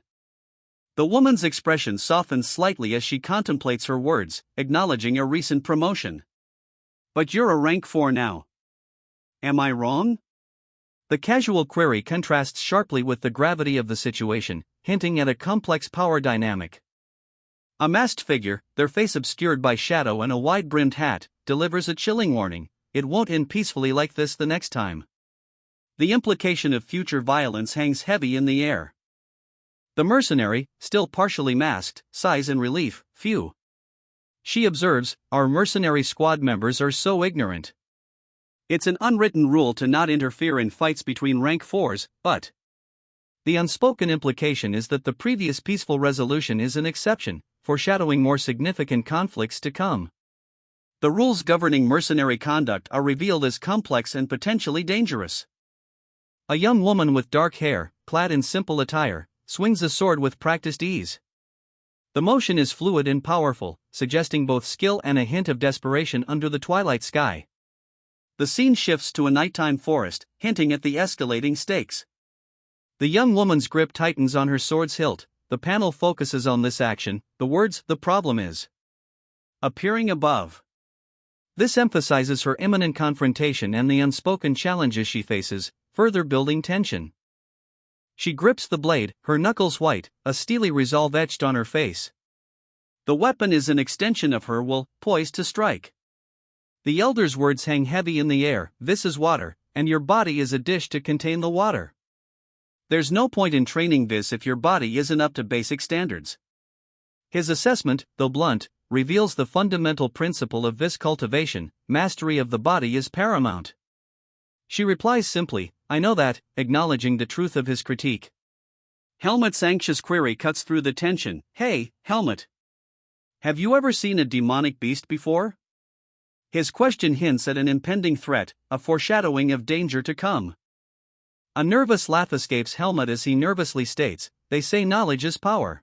The woman's expression softens slightly as she contemplates her words, acknowledging a recent promotion. "But you're a rank 4 now. Am I wrong?" The casual query contrasts sharply with the gravity of the situation, hinting at a complex power dynamic. A masked figure, their face obscured by shadow and a wide-brimmed hat, delivers a chilling warning: it won't end peacefully like this the next time. The implication of future violence hangs heavy in the air. The mercenary, still partially masked, sighs in relief, "Phew." She observes, "Our mercenary squad members are so ignorant. It's an unwritten rule to not interfere in fights between rank 4s, but..." The unspoken implication is that the previous peaceful resolution is an exception, foreshadowing more significant conflicts to come. The rules governing mercenary conduct are revealed as complex and potentially dangerous. A young woman with dark hair, clad in simple attire, swings a sword with practiced ease. The motion is fluid and powerful, suggesting both skill and a hint of desperation under the twilight sky. The scene shifts to a nighttime forest, hinting at the escalating stakes. The young woman's grip tightens on her sword's hilt. The panel focuses on this action, the words, "The problem is," appearing above. This emphasizes her imminent confrontation and the unspoken challenges she faces, further building tension. She grips the blade, her knuckles white, a steely resolve etched on her face. The weapon is an extension of her will, poised to strike. The elder's words hang heavy in the air: "This is water, and your body is a dish to contain the water. There's no point in training this if your body isn't up to basic standards." His assessment, though blunt, reveals the fundamental principle of Vis cultivation: mastery of the body is paramount. She replies simply, "I know that," acknowledging the truth of his critique. Helmet's anxious query cuts through the tension. "Hey, Helmet. Have you ever seen a demonic beast before?" His question hints at an impending threat, a foreshadowing of danger to come. A nervous laugh escapes Helmet as he nervously states, "They say knowledge is power."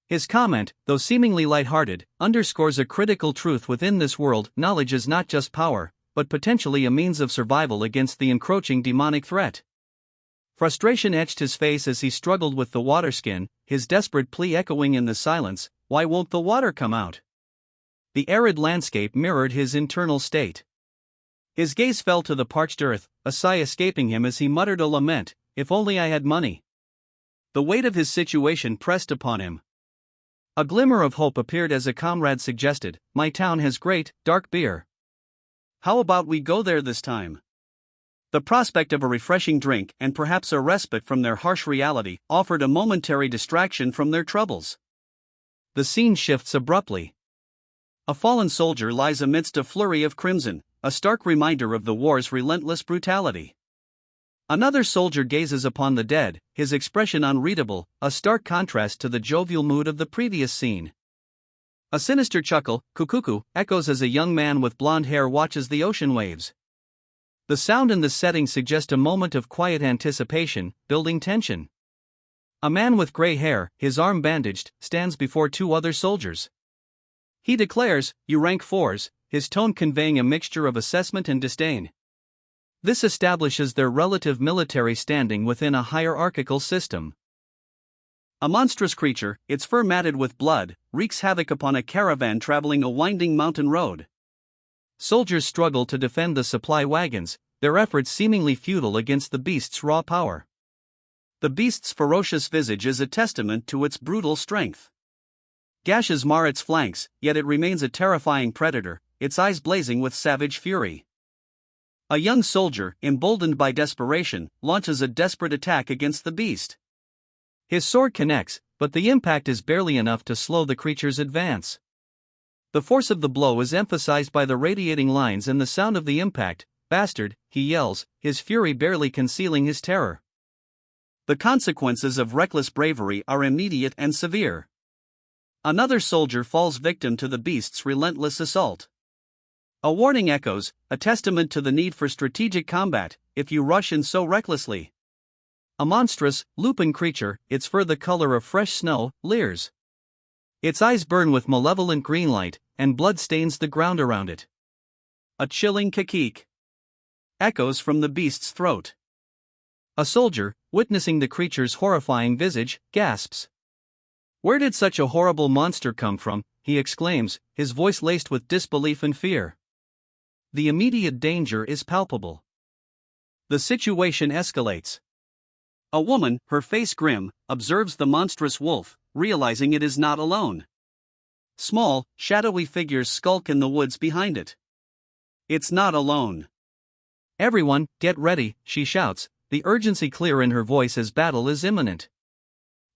His comment, though seemingly lighthearted, underscores a critical truth within this world: knowledge is not just power, but potentially a means of survival against the encroaching demonic threat. Frustration etched his face as he struggled with the water skin, his desperate plea echoing in the silence: "Why won't the water come out? the arid landscape mirrored his internal state. His gaze fell to the parched earth, a sigh escaping him as he muttered a lament, "If only I had money." The weight of his situation pressed upon him. A glimmer of hope appeared as a comrade suggested, "My town has great, dark beer. How about we go there this time?" The prospect of a refreshing drink and perhaps a respite from their harsh reality offered a momentary distraction from their troubles. The scene shifts abruptly. A fallen soldier lies amidst a flurry of crimson, a stark reminder of the war's relentless brutality. Another soldier gazes upon the dead, his expression unreadable, a stark contrast to the jovial mood of the previous scene. A sinister chuckle, kukuku, echoes as a young man with blonde hair watches the ocean waves. The sound and the setting suggest a moment of quiet anticipation, building tension. A man with gray hair, his arm bandaged, stands before two other soldiers. He declares, "You rank 4s, his tone conveying a mixture of assessment and disdain. This establishes their relative military standing within a hierarchical system. A monstrous creature, its fur matted with blood, wreaks havoc upon a caravan traveling a winding mountain road. Soldiers struggle to defend the supply wagons, their efforts seemingly futile against the beast's raw power. The beast's ferocious visage is a testament to its brutal strength. Gashes mar its flanks, yet it remains a terrifying predator, its eyes blazing with savage fury. A young soldier, emboldened by desperation, launches a desperate attack against the beast. His sword connects, but the impact is barely enough to slow the creature's advance. The force of the blow is emphasized by the radiating lines and the sound of the impact. "Bastard," he yells, his fury barely concealing his terror. The consequences of reckless bravery are immediate and severe. Another soldier falls victim to the beast's relentless assault. A warning echoes, a testament to the need for strategic combat, if you rush in so recklessly. A monstrous, lupin creature, its fur the color of fresh snow, leers. Its eyes burn with malevolent green light, and blood stains the ground around it. A chilling kikik echoes from the beast's throat. A soldier, witnessing the creature's horrifying visage, gasps. "Where did such a horrible monster come from?" he exclaims, his voice laced with disbelief and fear. The immediate danger is palpable. The situation escalates. A woman, her face grim, observes the monstrous wolf, realizing it is not alone. Small, shadowy figures skulk in the woods behind it. It's not alone. "Everyone, get ready," she shouts, the urgency clear in her voice as battle is imminent.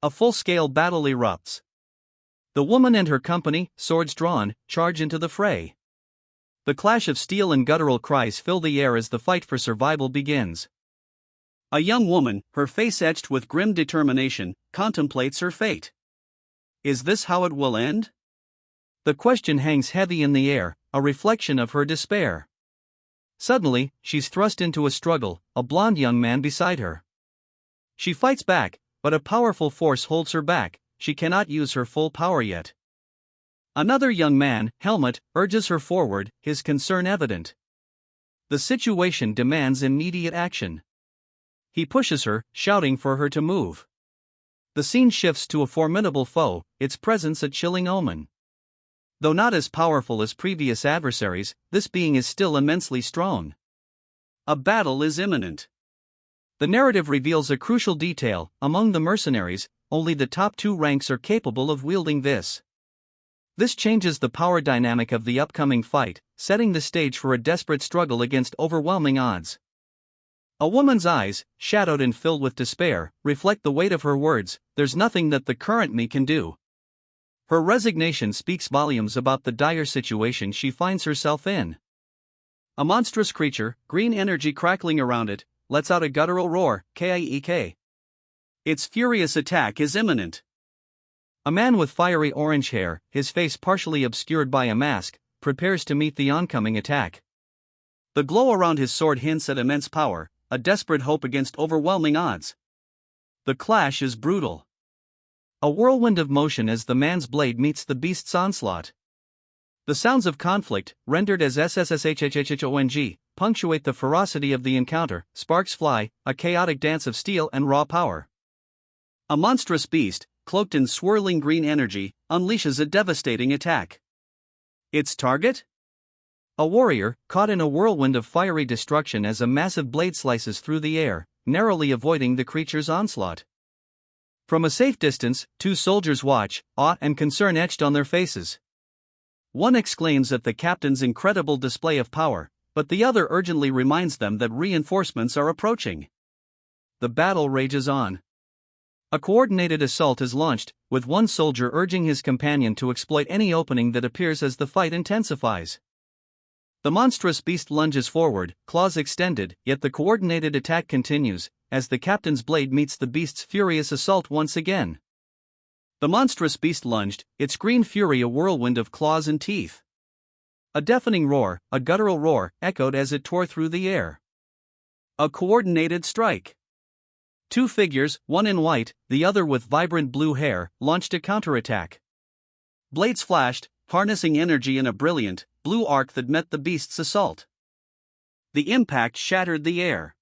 A full-scale battle erupts. The woman and her company, swords drawn, charge into the fray. The clash of steel and guttural cries fill the air as the fight for survival begins. A young woman, her face etched with grim determination, contemplates her fate. Is this how it will end? The question hangs heavy in the air, a reflection of her despair. Suddenly, she's thrust into a struggle, a blond young man beside her. She fights back, but a powerful force holds her back, she cannot use her full power yet. Another young man, helmet, urges her forward, his concern evident. The situation demands immediate action. He pushes her, shouting for her to move. The scene shifts to a formidable foe, its presence a chilling omen. Though not as powerful as previous adversaries, this being is still immensely strong. A battle is imminent. The narrative reveals a crucial detail: among the mercenaries, only the top 2 ranks are capable of wielding this. This changes the power dynamic of the upcoming fight, setting the stage for a desperate struggle against overwhelming odds. A woman's eyes, shadowed and filled with despair, reflect the weight of her words, "There's nothing that the current me can do." Her resignation speaks volumes about the dire situation she finds herself in. A monstrous creature, green energy crackling around it, lets out a guttural roar, "K-I-E-K." Its furious attack is imminent. A man with fiery orange hair, his face partially obscured by a mask, prepares to meet the oncoming attack. The glow around his sword hints at immense power, a desperate hope against overwhelming odds. The clash is brutal. A whirlwind of motion as the man's blade meets the beast's onslaught. The sounds of conflict, rendered as SSSHHHHONG, punctuate the ferocity of the encounter. Sparks fly, a chaotic dance of steel and raw power. A monstrous beast, cloaked in swirling green energy, unleashes a devastating attack. Its target? A warrior, caught in a whirlwind of fiery destruction as a massive blade slices through the air, narrowly avoiding the creature's onslaught. From a safe distance, two soldiers watch, awe and concern etched on their faces. One exclaims at the captain's incredible display of power, but the other urgently reminds them that reinforcements are approaching. The battle rages on. A coordinated assault is launched, with one soldier urging his companion to exploit any opening that appears as the fight intensifies. The monstrous beast lunges forward, claws extended, yet the coordinated attack continues, as the captain's blade meets the beast's furious assault once again. The monstrous beast lunged, its green fury a whirlwind of claws and teeth. A deafening roar, a guttural roar, echoed as it tore through the air. A coordinated strike. Two figures, one in white, the other with vibrant blue hair, launched a counterattack. Blades flashed, harnessing energy in a brilliant, blue arc that met the beast's assault. The impact shattered the air.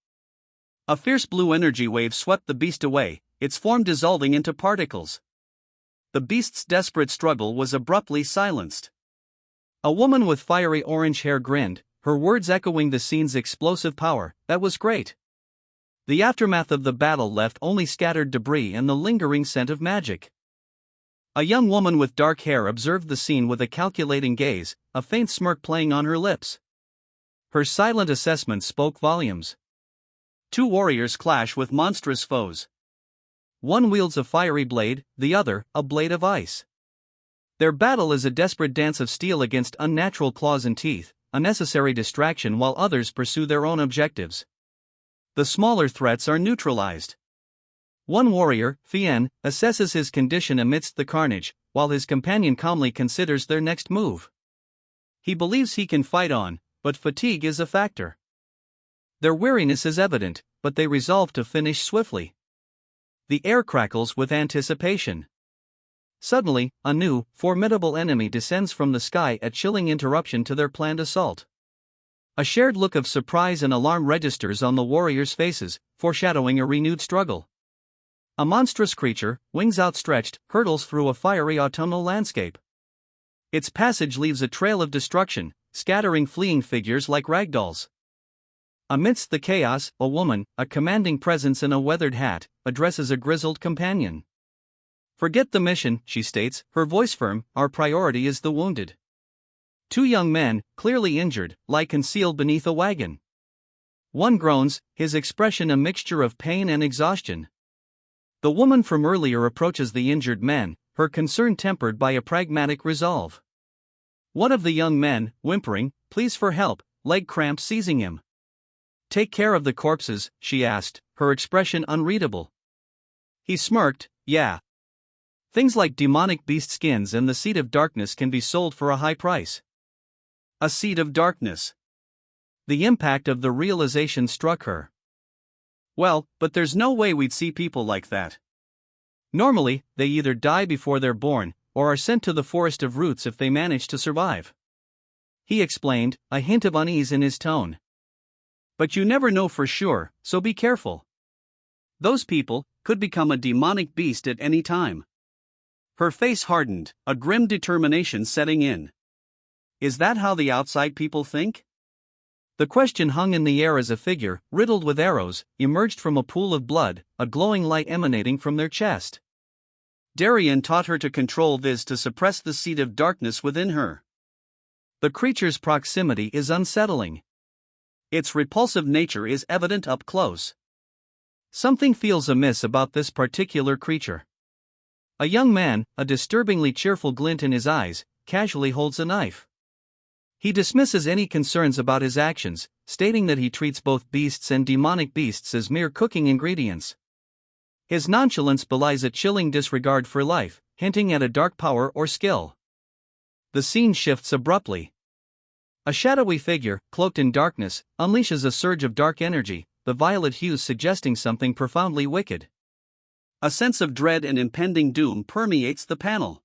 A fierce blue energy wave swept the beast away, its form dissolving into particles. The beast's desperate struggle was abruptly silenced. A woman with fiery orange hair grinned, her words echoing the scene's explosive power. "That was great." The aftermath of the battle left only scattered debris and the lingering scent of magic. A young woman with dark hair observed the scene with a calculating gaze, a faint smirk playing on her lips. Her silent assessment spoke volumes. Two warriors clash with monstrous foes. One wields a fiery blade, the other, a blade of ice. Their battle is a desperate dance of steel against unnatural claws and teeth, a necessary distraction while others pursue their own objectives. The smaller threats are neutralized. One warrior, Fien, assesses his condition amidst the carnage, while his companion calmly considers their next move. He believes he can fight on, but fatigue is a factor. Their weariness is evident, but they resolve to finish swiftly. The air crackles with anticipation. Suddenly, a new, formidable enemy descends from the sky, a chilling interruption to their planned assault. A shared look of surprise and alarm registers on the warriors' faces, foreshadowing a renewed struggle. A monstrous creature, wings outstretched, hurtles through a fiery autumnal landscape. Its passage leaves a trail of destruction, scattering fleeing figures like ragdolls. Amidst the chaos, a woman, a commanding presence in a weathered hat, addresses a grizzled companion. "Forget the mission," she states, her voice firm, "our priority is the wounded." Two young men, clearly injured, lie concealed beneath a wagon. One groans, his expression a mixture of pain and exhaustion. The woman from earlier approaches the injured man, her concern tempered by a pragmatic resolve. One of the young men, whimpering, pleads for help, leg cramp seizing him. "Take care of the corpses," she asked, her expression unreadable. He smirked, "Yeah. Things like demonic beast skins and the seed of darkness can be sold for a high price." A seed of darkness. The impact of the realization struck her. "Well, but there's no way we'd see people like that. Normally, they either die before they're born, or are sent to the forest of roots if they manage to survive." He explained, a hint of unease in his tone. "But you never know for sure, so be careful. Those people could become a demonic beast at any time." Her face hardened, a grim determination setting in. Is that how the outside people think? The question hung in the air as a figure, riddled with arrows, emerged from a pool of blood, a glowing light emanating from their chest. Darien taught her to control this to suppress the seed of darkness within her. The creature's proximity is unsettling. Its repulsive nature is evident up close. Something feels amiss about this particular creature. A young man, a disturbingly cheerful glint in his eyes, casually holds a knife. He dismisses any concerns about his actions, stating that he treats both beasts and demonic beasts as mere cooking ingredients. His nonchalance belies a chilling disregard for life, hinting at a dark power or skill. The scene shifts abruptly. A shadowy figure, cloaked in darkness, unleashes a surge of dark energy, the violet hues suggesting something profoundly wicked. A sense of dread and impending doom permeates the panel.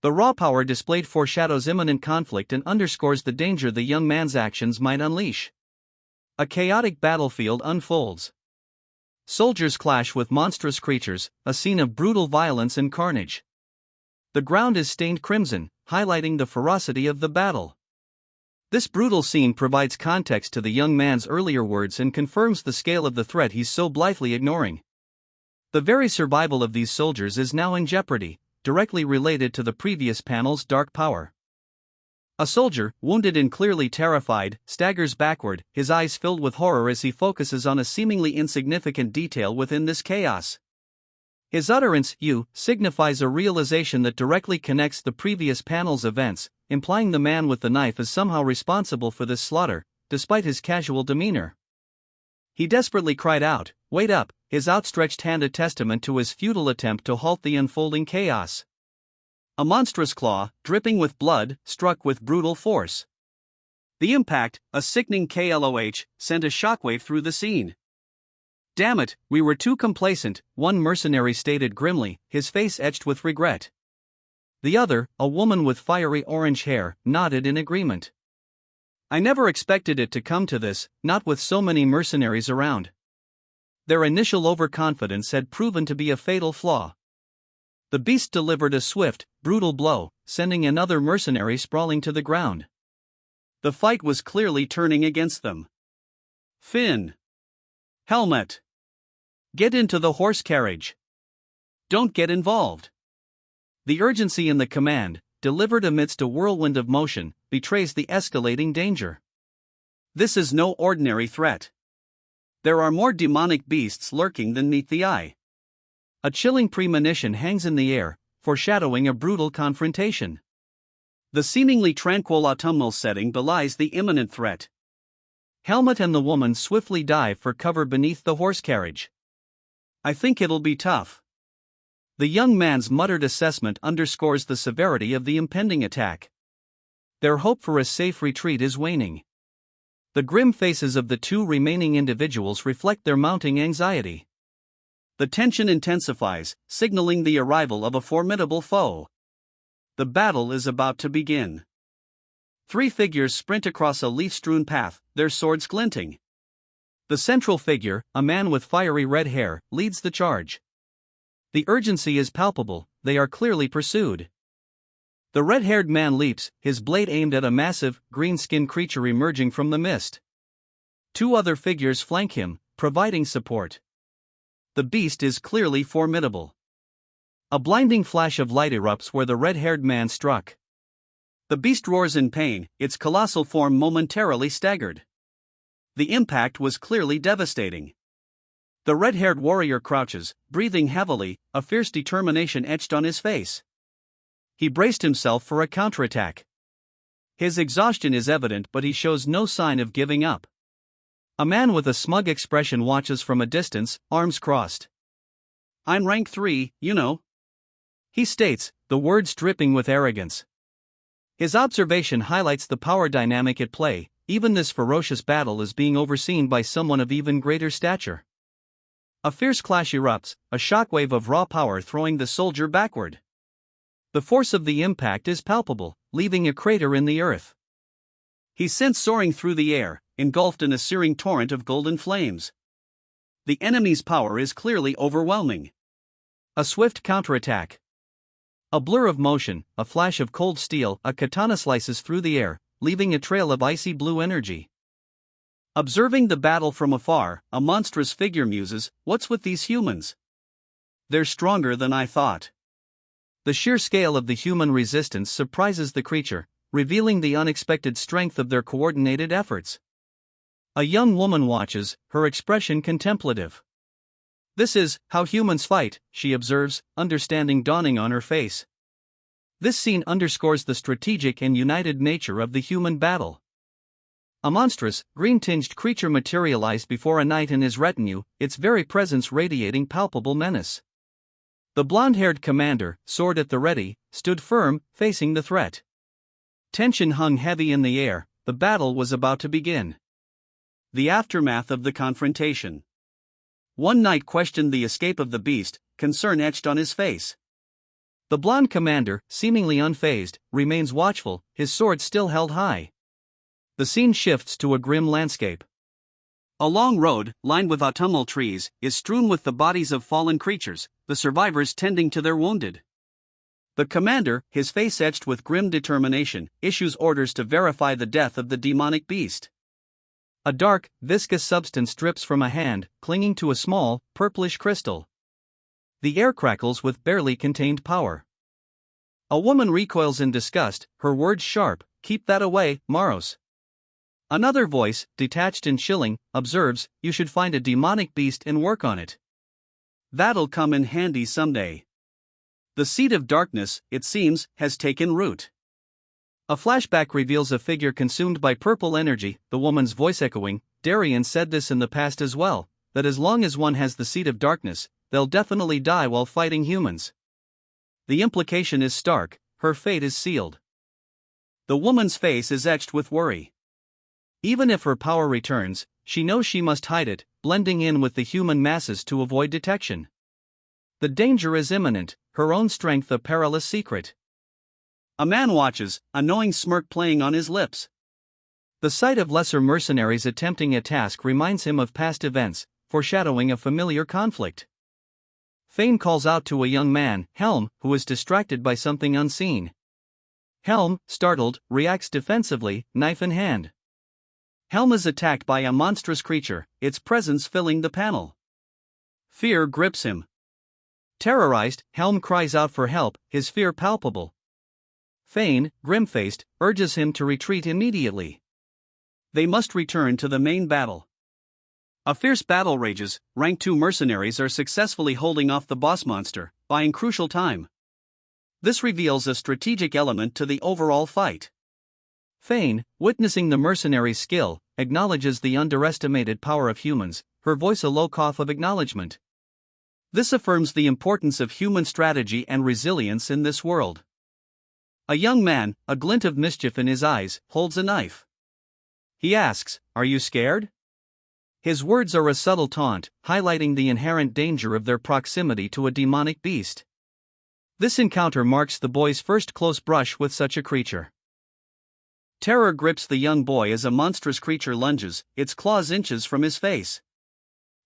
The raw power displayed foreshadows imminent conflict and underscores the danger the young man's actions might unleash. A chaotic battlefield unfolds. Soldiers clash with monstrous creatures, a scene of brutal violence and carnage. The ground is stained crimson, highlighting the ferocity of the battle. This brutal scene provides context to the young man's earlier words and confirms the scale of the threat he's so blithely ignoring. The very survival of these soldiers is now in jeopardy, directly related to the previous panel's dark power. A soldier, wounded and clearly terrified, staggers backward, his eyes filled with horror as he focuses on a seemingly insignificant detail within this chaos. His utterance, "you," signifies a realization that directly connects the previous panel's events, implying the man with the knife is somehow responsible for this slaughter, despite his casual demeanor. He desperately cried out, "Wait up," his outstretched hand a testament to his futile attempt to halt the unfolding chaos. A monstrous claw, dripping with blood, struck with brutal force. The impact, a sickening KLOH, sent a shockwave through the scene. "Damn it, we were too complacent," one mercenary stated grimly, his face etched with regret. The other, a woman with fiery orange hair, nodded in agreement. "I never expected it to come to this, not with so many mercenaries around." Their initial overconfidence had proven to be a fatal flaw. The beast delivered a swift, brutal blow, sending another mercenary sprawling to the ground. The fight was clearly turning against them. "Finn! Helmet! Get into the horse carriage! Don't get involved!" The urgency in the command, delivered amidst a whirlwind of motion, betrays the escalating danger. This is no ordinary threat. There are more demonic beasts lurking than meet the eye. A chilling premonition hangs in the air, foreshadowing a brutal confrontation. The seemingly tranquil autumnal setting belies the imminent threat. Helmet and the woman swiftly dive for cover beneath the horse carriage. "I think it'll be tough." The young man's muttered assessment underscores the severity of the impending attack. Their hope for a safe retreat is waning. The grim faces of the two remaining individuals reflect their mounting anxiety. The tension intensifies, signaling the arrival of a formidable foe. The battle is about to begin. Three figures sprint across a leaf-strewn path, their swords glinting. The central figure, a man with fiery red hair, leads the charge. The urgency is palpable, they are clearly pursued. The red-haired man leaps, his blade aimed at a massive, green-skinned creature emerging from the mist. Two other figures flank him, providing support. The beast is clearly formidable. A blinding flash of light erupts where the red-haired man struck. The beast roars in pain, its colossal form momentarily staggered. The impact was clearly devastating. The red-haired warrior crouches, breathing heavily, a fierce determination etched on his face. He braced himself for a counterattack. His exhaustion is evident, but he shows no sign of giving up. A man with a smug expression watches from a distance, arms crossed. "I'm rank 3, you know," he states, the words dripping with arrogance. His observation highlights the power dynamic at play. Even this ferocious battle is being overseen by someone of even greater stature. A fierce clash erupts, a shockwave of raw power throwing the soldier backward. The force of the impact is palpable, leaving a crater in the earth. He's sent soaring through the air, engulfed in a searing torrent of golden flames. The enemy's power is clearly overwhelming. A swift counterattack. A blur of motion, a flash of cold steel, a katana slices through the air, leaving a trail of icy blue energy. Observing the battle from afar, a monstrous figure muses, "What's with these humans? They're stronger than I thought." The sheer scale of the human resistance surprises the creature, revealing the unexpected strength of their coordinated efforts. A young woman watches, her expression contemplative. "This is how humans fight," she observes, understanding dawning on her face. This scene underscores the strategic and united nature of the human battle. A monstrous, green-tinged creature materialized before a knight and his retinue, its very presence radiating palpable menace. The blonde-haired commander, sword at the ready, stood firm, facing the threat. Tension hung heavy in the air, the battle was about to begin. The aftermath of the confrontation. One knight questioned the escape of the beast, concern etched on his face. The blonde commander, seemingly unfazed, remains watchful, his sword still held high. The scene shifts to a grim landscape. A long road, lined with autumnal trees, is strewn with the bodies of fallen creatures, the survivors tending to their wounded. The commander, his face etched with grim determination, issues orders to verify the death of the demonic beast. A dark, viscous substance drips from a hand, clinging to a small, purplish crystal. The air crackles with barely contained power. A woman recoils in disgust, her words sharp, "Keep that away, Maros." Another voice, detached and chilling, observes, "You should find a demonic beast and work on it. That'll come in handy someday." The seed of darkness, it seems, has taken root. A flashback reveals a figure consumed by purple energy, the woman's voice echoing, "Darien said this in the past as well, that as long as one has the seed of darkness, they'll definitely die while fighting humans." The implication is stark, her fate is sealed. The woman's face is etched with worry. Even if her power returns, she knows she must hide it, blending in with the human masses to avoid detection. The danger is imminent, her own strength a perilous secret. A man watches, a knowing smirk playing on his lips. The sight of lesser mercenaries attempting a task reminds him of past events, foreshadowing a familiar conflict. Fane calls out to a young man, Helm, who is distracted by something unseen. Helm, startled, reacts defensively, knife in hand. Helm is attacked by a monstrous creature, its presence filling the panel. Fear grips him. Terrorized, Helm cries out for help, his fear palpable. Fane, grim-faced, urges him to retreat immediately. They must return to the main battle. A fierce battle rages, rank 2 mercenaries are successfully holding off the boss monster, buying crucial time. This reveals a strategic element to the overall fight. Fane, witnessing the mercenary's skill, acknowledges the underestimated power of humans, her voice a low cough of acknowledgement. This affirms the importance of human strategy and resilience in this world. A young man, a glint of mischief in his eyes, holds a knife. He asks, "Are you scared?" His words are a subtle taunt, highlighting the inherent danger of their proximity to a demonic beast. This encounter marks the boy's first close brush with such a creature. Terror grips the young boy as a monstrous creature lunges, its claws inches from his face.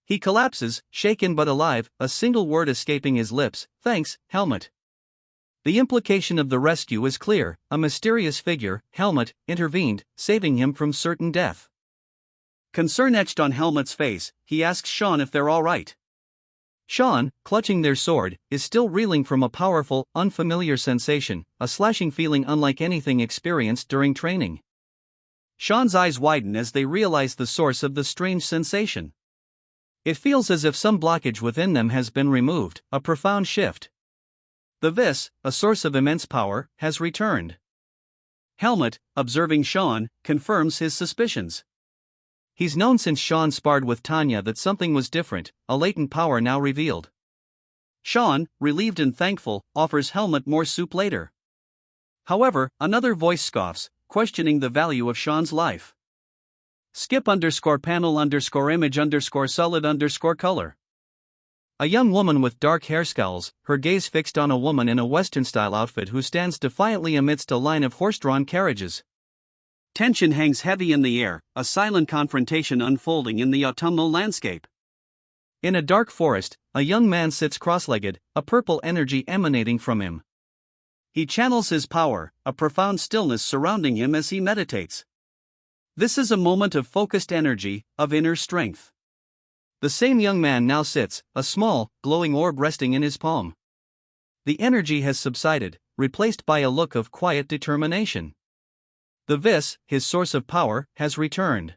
He collapses, shaken but alive, a single word escaping his lips, "Thanks, Helmut." The implication of the rescue is clear, a mysterious figure, Helmut, intervened, saving him from certain death. Concern etched on Helmut's face, he asks Sean if they're all right. Sean, clutching their sword, is still reeling from a powerful, unfamiliar sensation, a slashing feeling unlike anything experienced during training. Sean's eyes widen as they realize the source of the strange sensation. It feels as if some blockage within them has been removed, a profound shift. The vis, a source of immense power, has returned. Helmut, observing Sean, confirms his suspicions. He's known since Sean sparred with Tanya that something was different, a latent power now revealed. Sean, relieved and thankful, offers Helmut more soup later. However, another voice scoffs, questioning the value of Sean's life. Skip_panel_image_solid_color. A young woman with dark hair scowls, her gaze fixed on a woman in a Western-style outfit who stands defiantly amidst a line of horse-drawn carriages. Tension hangs heavy in the air, a silent confrontation unfolding in the autumnal landscape. In a dark forest, a young man sits cross-legged, a purple energy emanating from him. He channels his power, a profound stillness surrounding him as he meditates. This is a moment of focused energy, of inner strength. The same young man now sits, a small, glowing orb resting in his palm. The energy has subsided, replaced by a look of quiet determination. The vis, his source of power, has returned.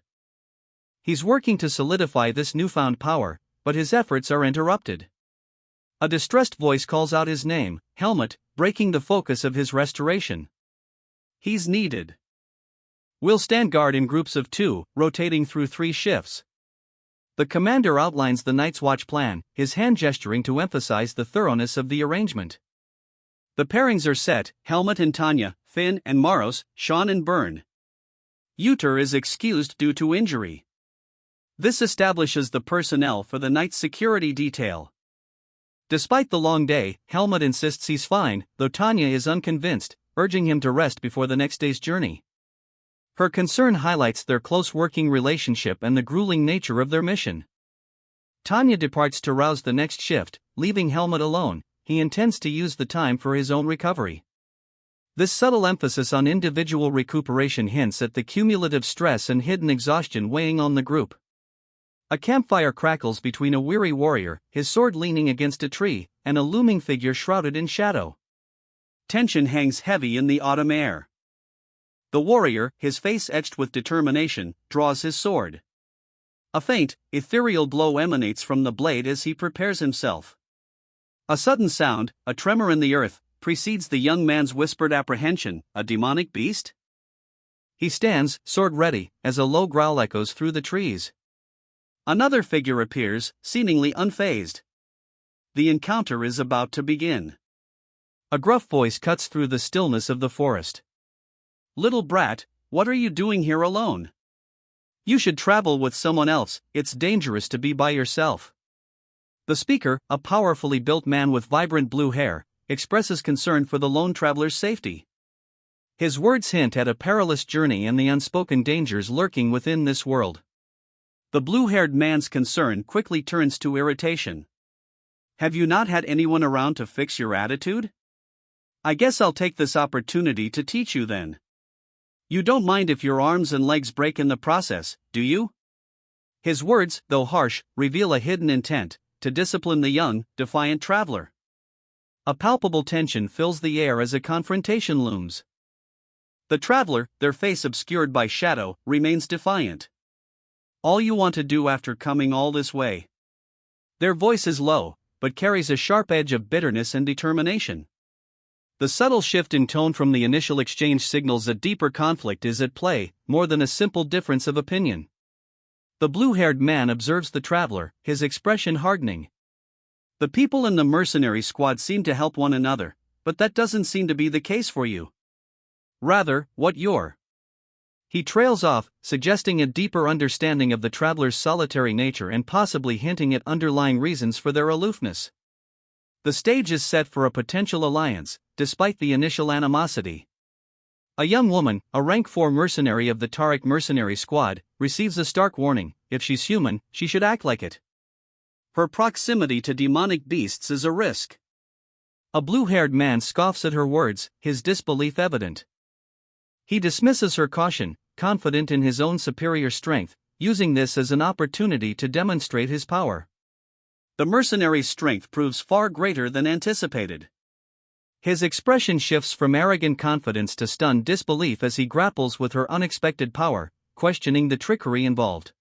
He's working to solidify this newfound power, but his efforts are interrupted. A distressed voice calls out his name, Helmut, breaking the focus of his restoration. He's needed. We'll stand guard in groups of 2, rotating through 3 shifts. The commander outlines the Night's Watch plan, his hand gesturing to emphasize the thoroughness of the arrangement. The pairings are set, Helmut and Tanya, Finn and Maros, Sean and Byrne. Uter is excused due to injury. This establishes the personnel for the night's security detail. Despite the long day, Helmut insists he's fine, though Tanya is unconvinced, urging him to rest before the next day's journey. Her concern highlights their close working relationship and the grueling nature of their mission. Tanya departs to rouse the next shift, leaving Helmut alone, he intends to use the time for his own recovery. This subtle emphasis on individual recuperation hints at the cumulative stress and hidden exhaustion weighing on the group. A campfire crackles between a weary warrior, his sword leaning against a tree, and a looming figure shrouded in shadow. Tension hangs heavy in the autumn air. The warrior, his face etched with determination, draws his sword. A faint, ethereal glow emanates from the blade as he prepares himself. A sudden sound, a tremor in the earth, precedes the young man's whispered apprehension. A demonic beast? He stands, sword ready, as a low growl echoes through the trees. Another figure appears, seemingly unfazed. The encounter is about to begin. A gruff voice cuts through the stillness of the forest. "Little brat, what are you doing here alone? You should travel with someone else, it's dangerous to be by yourself." The speaker, a powerfully built man with vibrant blue hair, expresses concern for the lone traveler's safety. His words hint at a perilous journey and the unspoken dangers lurking within this world. The blue-haired man's concern quickly turns to irritation. "Have you not had anyone around to fix your attitude? I guess I'll take this opportunity to teach you then. You don't mind if your arms and legs break in the process, do you?" His words, though harsh, reveal a hidden intent to discipline the young, defiant traveler. A palpable tension fills the air as a confrontation looms. The traveler, their face obscured by shadow, remains defiant. "All you want to do after coming all this way?" Their voice is low, but carries a sharp edge of bitterness and determination. The subtle shift in tone from the initial exchange signals a deeper conflict is at play, more than a simple difference of opinion. The blue-haired man observes the traveler, his expression hardening. "The people in the mercenary squad seem to help one another, but that doesn't seem to be the case for you. Rather, what you're..." He trails off, suggesting a deeper understanding of the traveler's solitary nature and possibly hinting at underlying reasons for their aloofness. The stage is set for a potential alliance, despite the initial animosity. A young woman, a rank 4 mercenary of the Tariq mercenary squad, receives a stark warning: if she's human, she should act like it. Her proximity to demonic beasts is a risk. A blue-haired man scoffs at her words, his disbelief evident. He dismisses her caution, confident in his own superior strength, using this as an opportunity to demonstrate his power. The mercenary's strength proves far greater than anticipated. His expression shifts from arrogant confidence to stunned disbelief as he grapples with her unexpected power, questioning the trickery involved.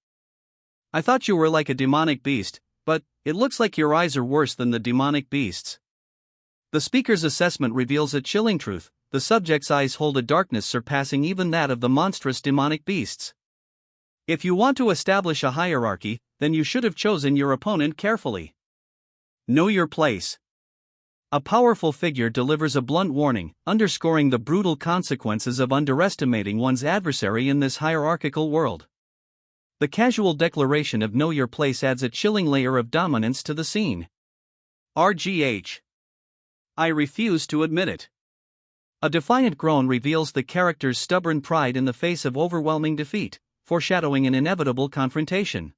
"I thought you were like a demonic beast, but it looks like your eyes are worse than the demonic beasts." The speaker's assessment reveals a chilling truth: the subject's eyes hold a darkness surpassing even that of the monstrous demonic beasts. If you want to establish a hierarchy, then you should have chosen your opponent carefully. Know your place. A powerful figure delivers a blunt warning, underscoring the brutal consequences of underestimating one's adversary in this hierarchical world. The casual declaration of "know your place" adds a chilling layer of dominance to the scene. RGH. I refuse to admit it. A defiant groan reveals the character's stubborn pride in the face of overwhelming defeat, foreshadowing an inevitable confrontation.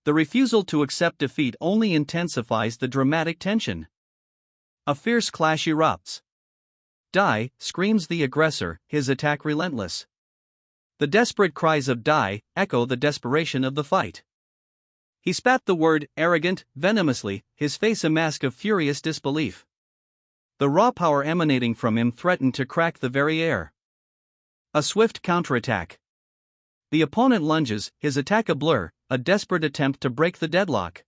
The refusal to accept defeat only intensifies the dramatic tension. A fierce clash erupts. "Die!" screams the aggressor, his attack relentless. The desperate cries of "die!" echo the desperation of the fight. He spat the word "arrogant" venomously, his face a mask of furious disbelief. The raw power emanating from him threatened to crack the very air. A swift counterattack. The opponent lunges, his attack a blur, a desperate attempt to break the deadlock.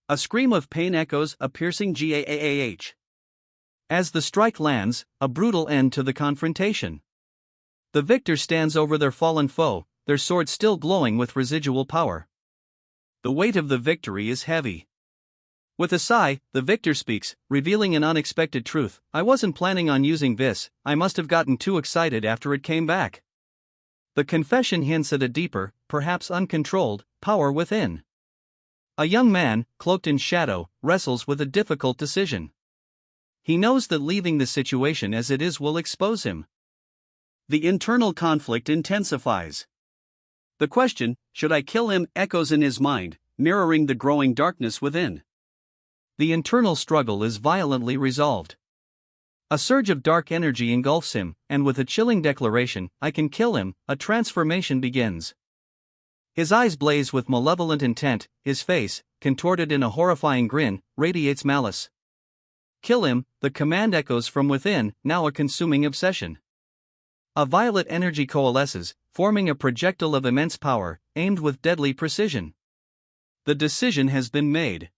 A scream of pain echoes, a piercing gaah. As the strike lands, a brutal end to the confrontation. The victor stands over their fallen foe, their sword still glowing with residual power. The weight of the victory is heavy. With a sigh, the victor speaks, revealing an unexpected truth: "I wasn't planning on using this, I must have gotten too excited after it came back." The confession hints at a deeper, perhaps uncontrolled, power within. A young man, cloaked in shadow, wrestles with a difficult decision. He knows that leaving the situation as it is will expose him. The internal conflict intensifies. The question, "should I kill him?" echoes in his mind, mirroring the growing darkness within. The internal struggle is violently resolved. A surge of dark energy engulfs him, and with a chilling declaration, "I can kill him," a transformation begins. His eyes blaze with malevolent intent, his face, contorted in a horrifying grin, radiates malice. "Kill him," the command echoes from within, now a consuming obsession. A violet energy coalesces, forming a projectile of immense power, aimed with deadly precision. The decision has been made.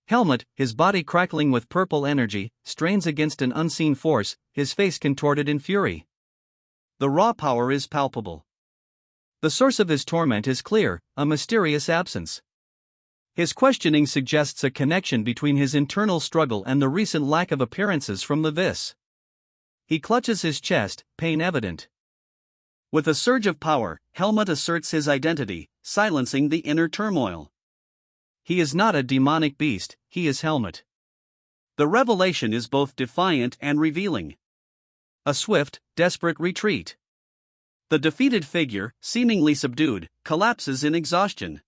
Helmut, his body crackling with purple energy, strains against an unseen force, his face contorted in fury. The raw power is palpable. The source of his torment is clear, a mysterious absence. His questioning suggests a connection between his internal struggle and the recent lack of appearances from the Vis. He clutches his chest, pain evident. With a surge of power, Helmut asserts his identity, silencing the inner turmoil. He is not a demonic beast, he is Helmut. The revelation is both defiant and revealing. A swift, desperate retreat. The defeated figure, seemingly subdued, collapses in exhaustion.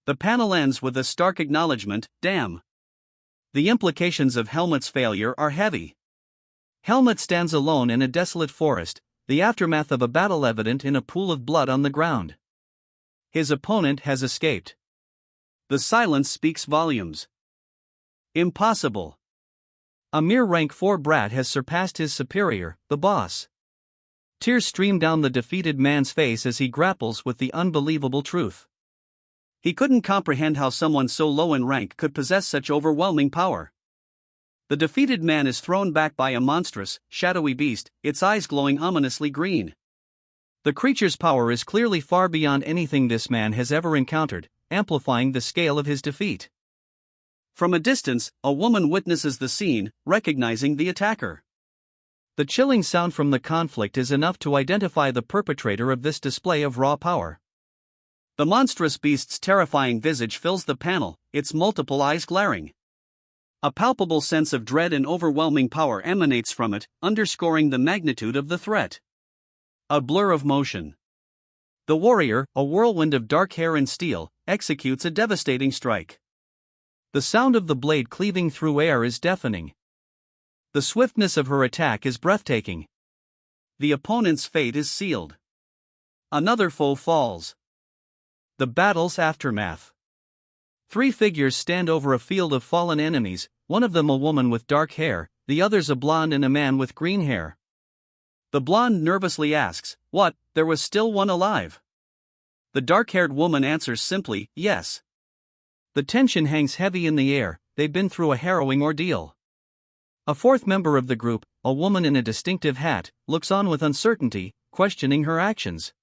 The panel ends with a stark acknowledgement, "Damn." The implications of Helmut's failure are heavy. Helmut stands alone in a desolate forest, the aftermath of a battle evident in a pool of blood on the ground. His opponent has escaped. The silence speaks volumes. Impossible. A mere rank 4 brat has surpassed his superior, the boss. Tears stream down the defeated man's face as he grapples with the unbelievable truth. He couldn't comprehend how someone so low in rank could possess such overwhelming power. The defeated man is thrown back by a monstrous, shadowy beast, its eyes glowing ominously green. The creature's power is clearly far beyond anything this man has ever encountered, amplifying the scale of his defeat. From a distance, a woman witnesses the scene, recognizing the attacker. The chilling sound from the conflict is enough to identify the perpetrator of this display of raw power. The monstrous beast's terrifying visage fills the panel, its multiple eyes glaring. A palpable sense of dread and overwhelming power emanates from it, underscoring the magnitude of the threat. A blur of motion. The warrior, a whirlwind of dark hair and steel, executes a devastating strike. The sound of the blade cleaving through air is deafening. The swiftness of her attack is breathtaking. The opponent's fate is sealed. Another foe falls. The battle's aftermath. 3 figures stand over a field of fallen enemies, one of them a woman with dark hair, the others a blonde and a man with green hair. The blonde nervously asks, "What, there was still one alive?" The dark-haired woman answers simply, "Yes." The tension hangs heavy in the air, they've been through a harrowing ordeal. A 4th member of the group, a woman in a distinctive hat, looks on with uncertainty, questioning her actions.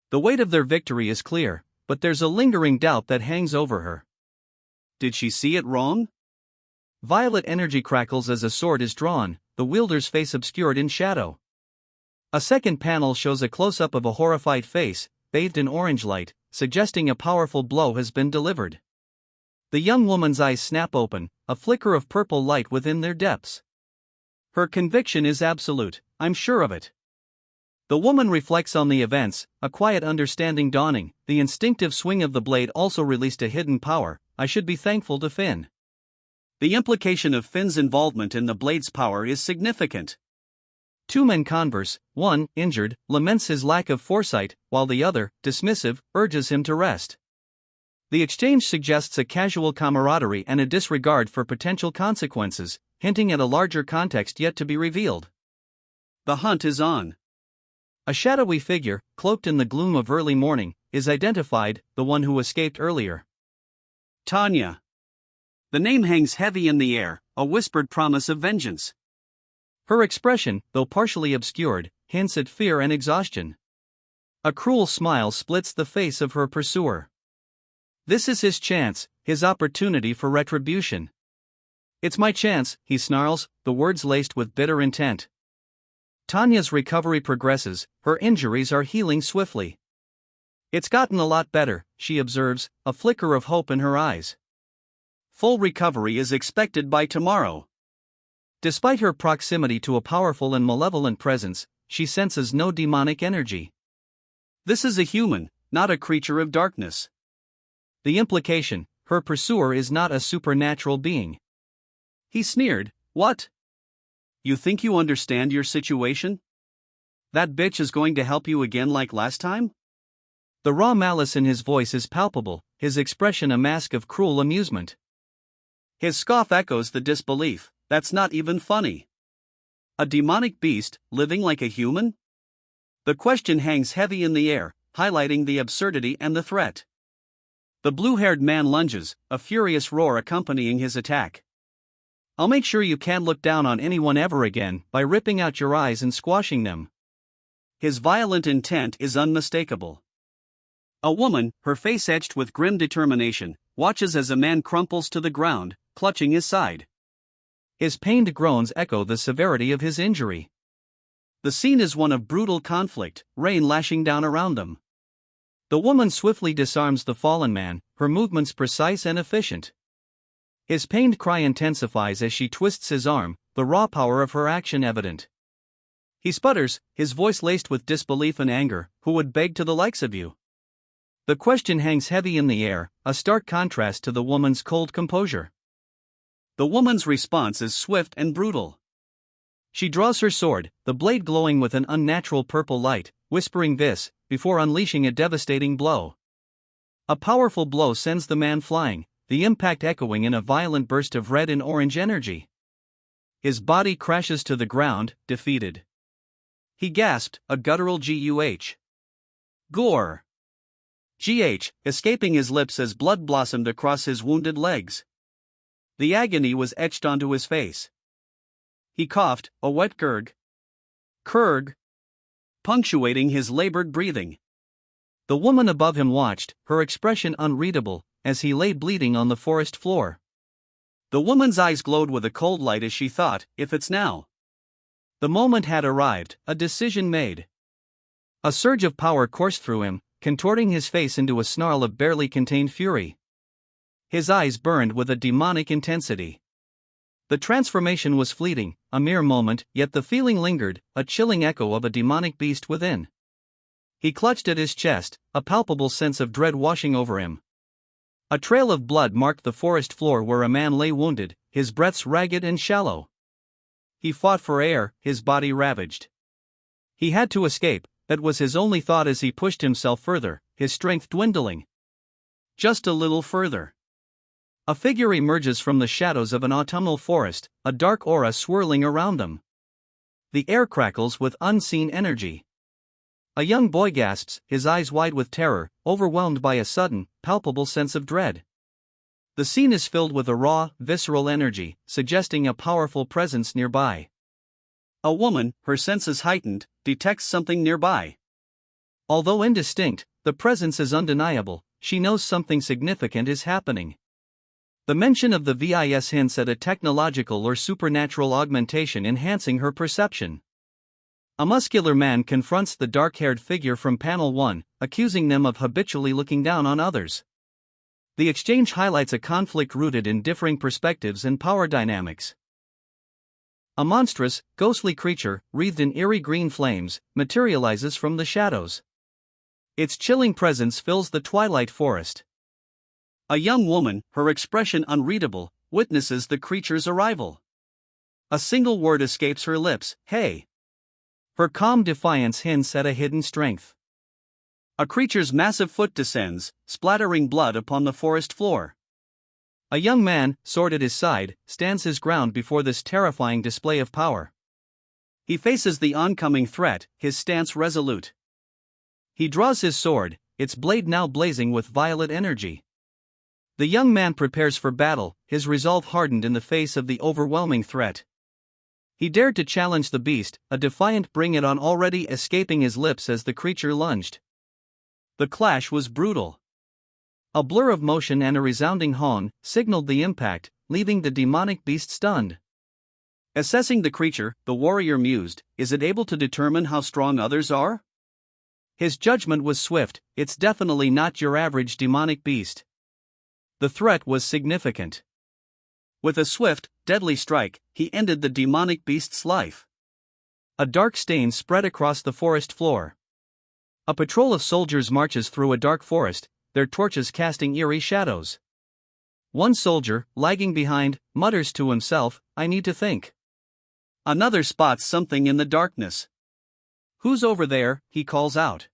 The weight of their victory is clear, but there's a lingering doubt that hangs over her. Did she see it wrong? Violet energy crackles as a sword is drawn, the wielder's face obscured in shadow. A second panel shows a close-up of a horrified face, bathed in orange light, suggesting a powerful blow has been delivered. The young woman's eyes snap open, a flicker of purple light within their depths. Her conviction is absolute, "I'm sure of it." The woman reflects on the events, a quiet understanding dawning. The instinctive swing of the blade also released a hidden power. "I should be thankful to Finn." The implication of Finn's involvement in the blade's power is significant. 2 men converse, one, injured, laments his lack of foresight, while the other, dismissive, urges him to rest. The exchange suggests a casual camaraderie and a disregard for potential consequences, hinting at a larger context yet to be revealed. The hunt is on. A shadowy figure, cloaked in the gloom of early morning, is identified, the one who escaped earlier. Tanya. The name hangs heavy in the air, a whispered promise of vengeance. Her expression, though partially obscured, hints at fear and exhaustion. A cruel smile splits the face of her pursuer. This is his chance, his opportunity for retribution. "It's my chance," he snarls, the words laced with bitter intent. Tanya's recovery progresses, her injuries are healing swiftly. "It's gotten a lot better," she observes, a flicker of hope in her eyes. Full recovery is expected by tomorrow. Despite her proximity to a powerful and malevolent presence, she senses no demonic energy. This is a human, not a creature of darkness. The implication, her pursuer is not a supernatural being. He sneered, "What? You think you understand your situation? That bitch is going to help you again like last time?" The raw malice in his voice is palpable, his expression a mask of cruel amusement. His scoff echoes the disbelief, "That's not even funny. A demonic beast, living like a human?" The question hangs heavy in the air, highlighting the absurdity and the threat. The blue-haired man lunges, a furious roar accompanying his attack. "I'll make sure you can't look down on anyone ever again by ripping out your eyes and squashing them." His violent intent is unmistakable. A woman, her face etched with grim determination, watches as a man crumples to the ground, clutching his side. His pained groans echo the severity of his injury. The scene is one of brutal conflict, rain lashing down around them. The woman swiftly disarms the fallen man, her movements precise and efficient. His pained cry intensifies as she twists his arm, the raw power of her action evident. He sputters, his voice laced with disbelief and anger, "Who would beg to the likes of you?" The question hangs heavy in the air, a stark contrast to the woman's cold composure. The woman's response is swift and brutal. She draws her sword, the blade glowing with an unnatural purple light, whispering this, before unleashing a devastating blow. A powerful blow sends the man flying, the impact echoing in a violent burst of red and orange energy. His body crashes to the ground, defeated. He gasped, a guttural "Guh." Gore. "Gh," escaping his lips as blood blossomed across his wounded legs. The agony was etched onto his face. He coughed, a wet gurg. Kurg, punctuating his labored breathing. The woman above him watched, her expression unreadable, as he lay bleeding on the forest floor. The woman's eyes glowed with a cold light as she thought, "If it's now." The moment had arrived, a decision made. A surge of power coursed through him, contorting his face into a snarl of barely contained fury. His eyes burned with a demonic intensity. The transformation was fleeting, a mere moment, yet the feeling lingered, a chilling echo of a demonic beast within. He clutched at his chest, a palpable sense of dread washing over him. A trail of blood marked the forest floor where a man lay wounded, his breaths ragged and shallow. He fought for air, his body ravaged. He had to escape, that was his only thought as he pushed himself further, his strength dwindling. Just a little further. A figure emerges from the shadows of an autumnal forest, a dark aura swirling around them. The air crackles with unseen energy. A young boy gasps, his eyes wide with terror, overwhelmed by a sudden, palpable sense of dread. The scene is filled with a raw, visceral energy, suggesting a powerful presence nearby. A woman, her senses heightened, detects something nearby. Although indistinct, the presence is undeniable, she knows something significant is happening. The mention of the vis hints at a technological or supernatural augmentation enhancing her perception. A muscular man confronts the dark-haired figure from panel 1, accusing them of habitually looking down on others. The exchange highlights a conflict rooted in differing perspectives and power dynamics. A monstrous, ghostly creature, wreathed in eerie green flames, materializes from the shadows. Its chilling presence fills the twilight forest. A young woman, her expression unreadable, witnesses the creature's arrival. A single word escapes her lips, "Hey." Her calm defiance hints at a hidden strength. A creature's massive foot descends, splattering blood upon the forest floor. A young man, sword at his side, stands his ground before this terrifying display of power. He faces the oncoming threat, his stance resolute. He draws his sword, its blade now blazing with violet energy. The young man prepares for battle, his resolve hardened in the face of the overwhelming threat. He dared to challenge the beast, a defiant "bring it on" already escaping his lips as the creature lunged. The clash was brutal. A blur of motion and a resounding honk signaled the impact, leaving the demonic beast stunned. Assessing the creature, the warrior mused, "Is it able to determine how strong others are?" His judgment was swift, "It's definitely not your average demonic beast." The threat was significant. With a swift, deadly strike, he ended the demonic beast's life. A dark stain spread across the forest floor. A patrol of soldiers marches through a dark forest, their torches casting eerie shadows. One soldier, lagging behind, mutters to himself, "I need to think." Another spots something in the darkness. "Who's over there?" he calls out.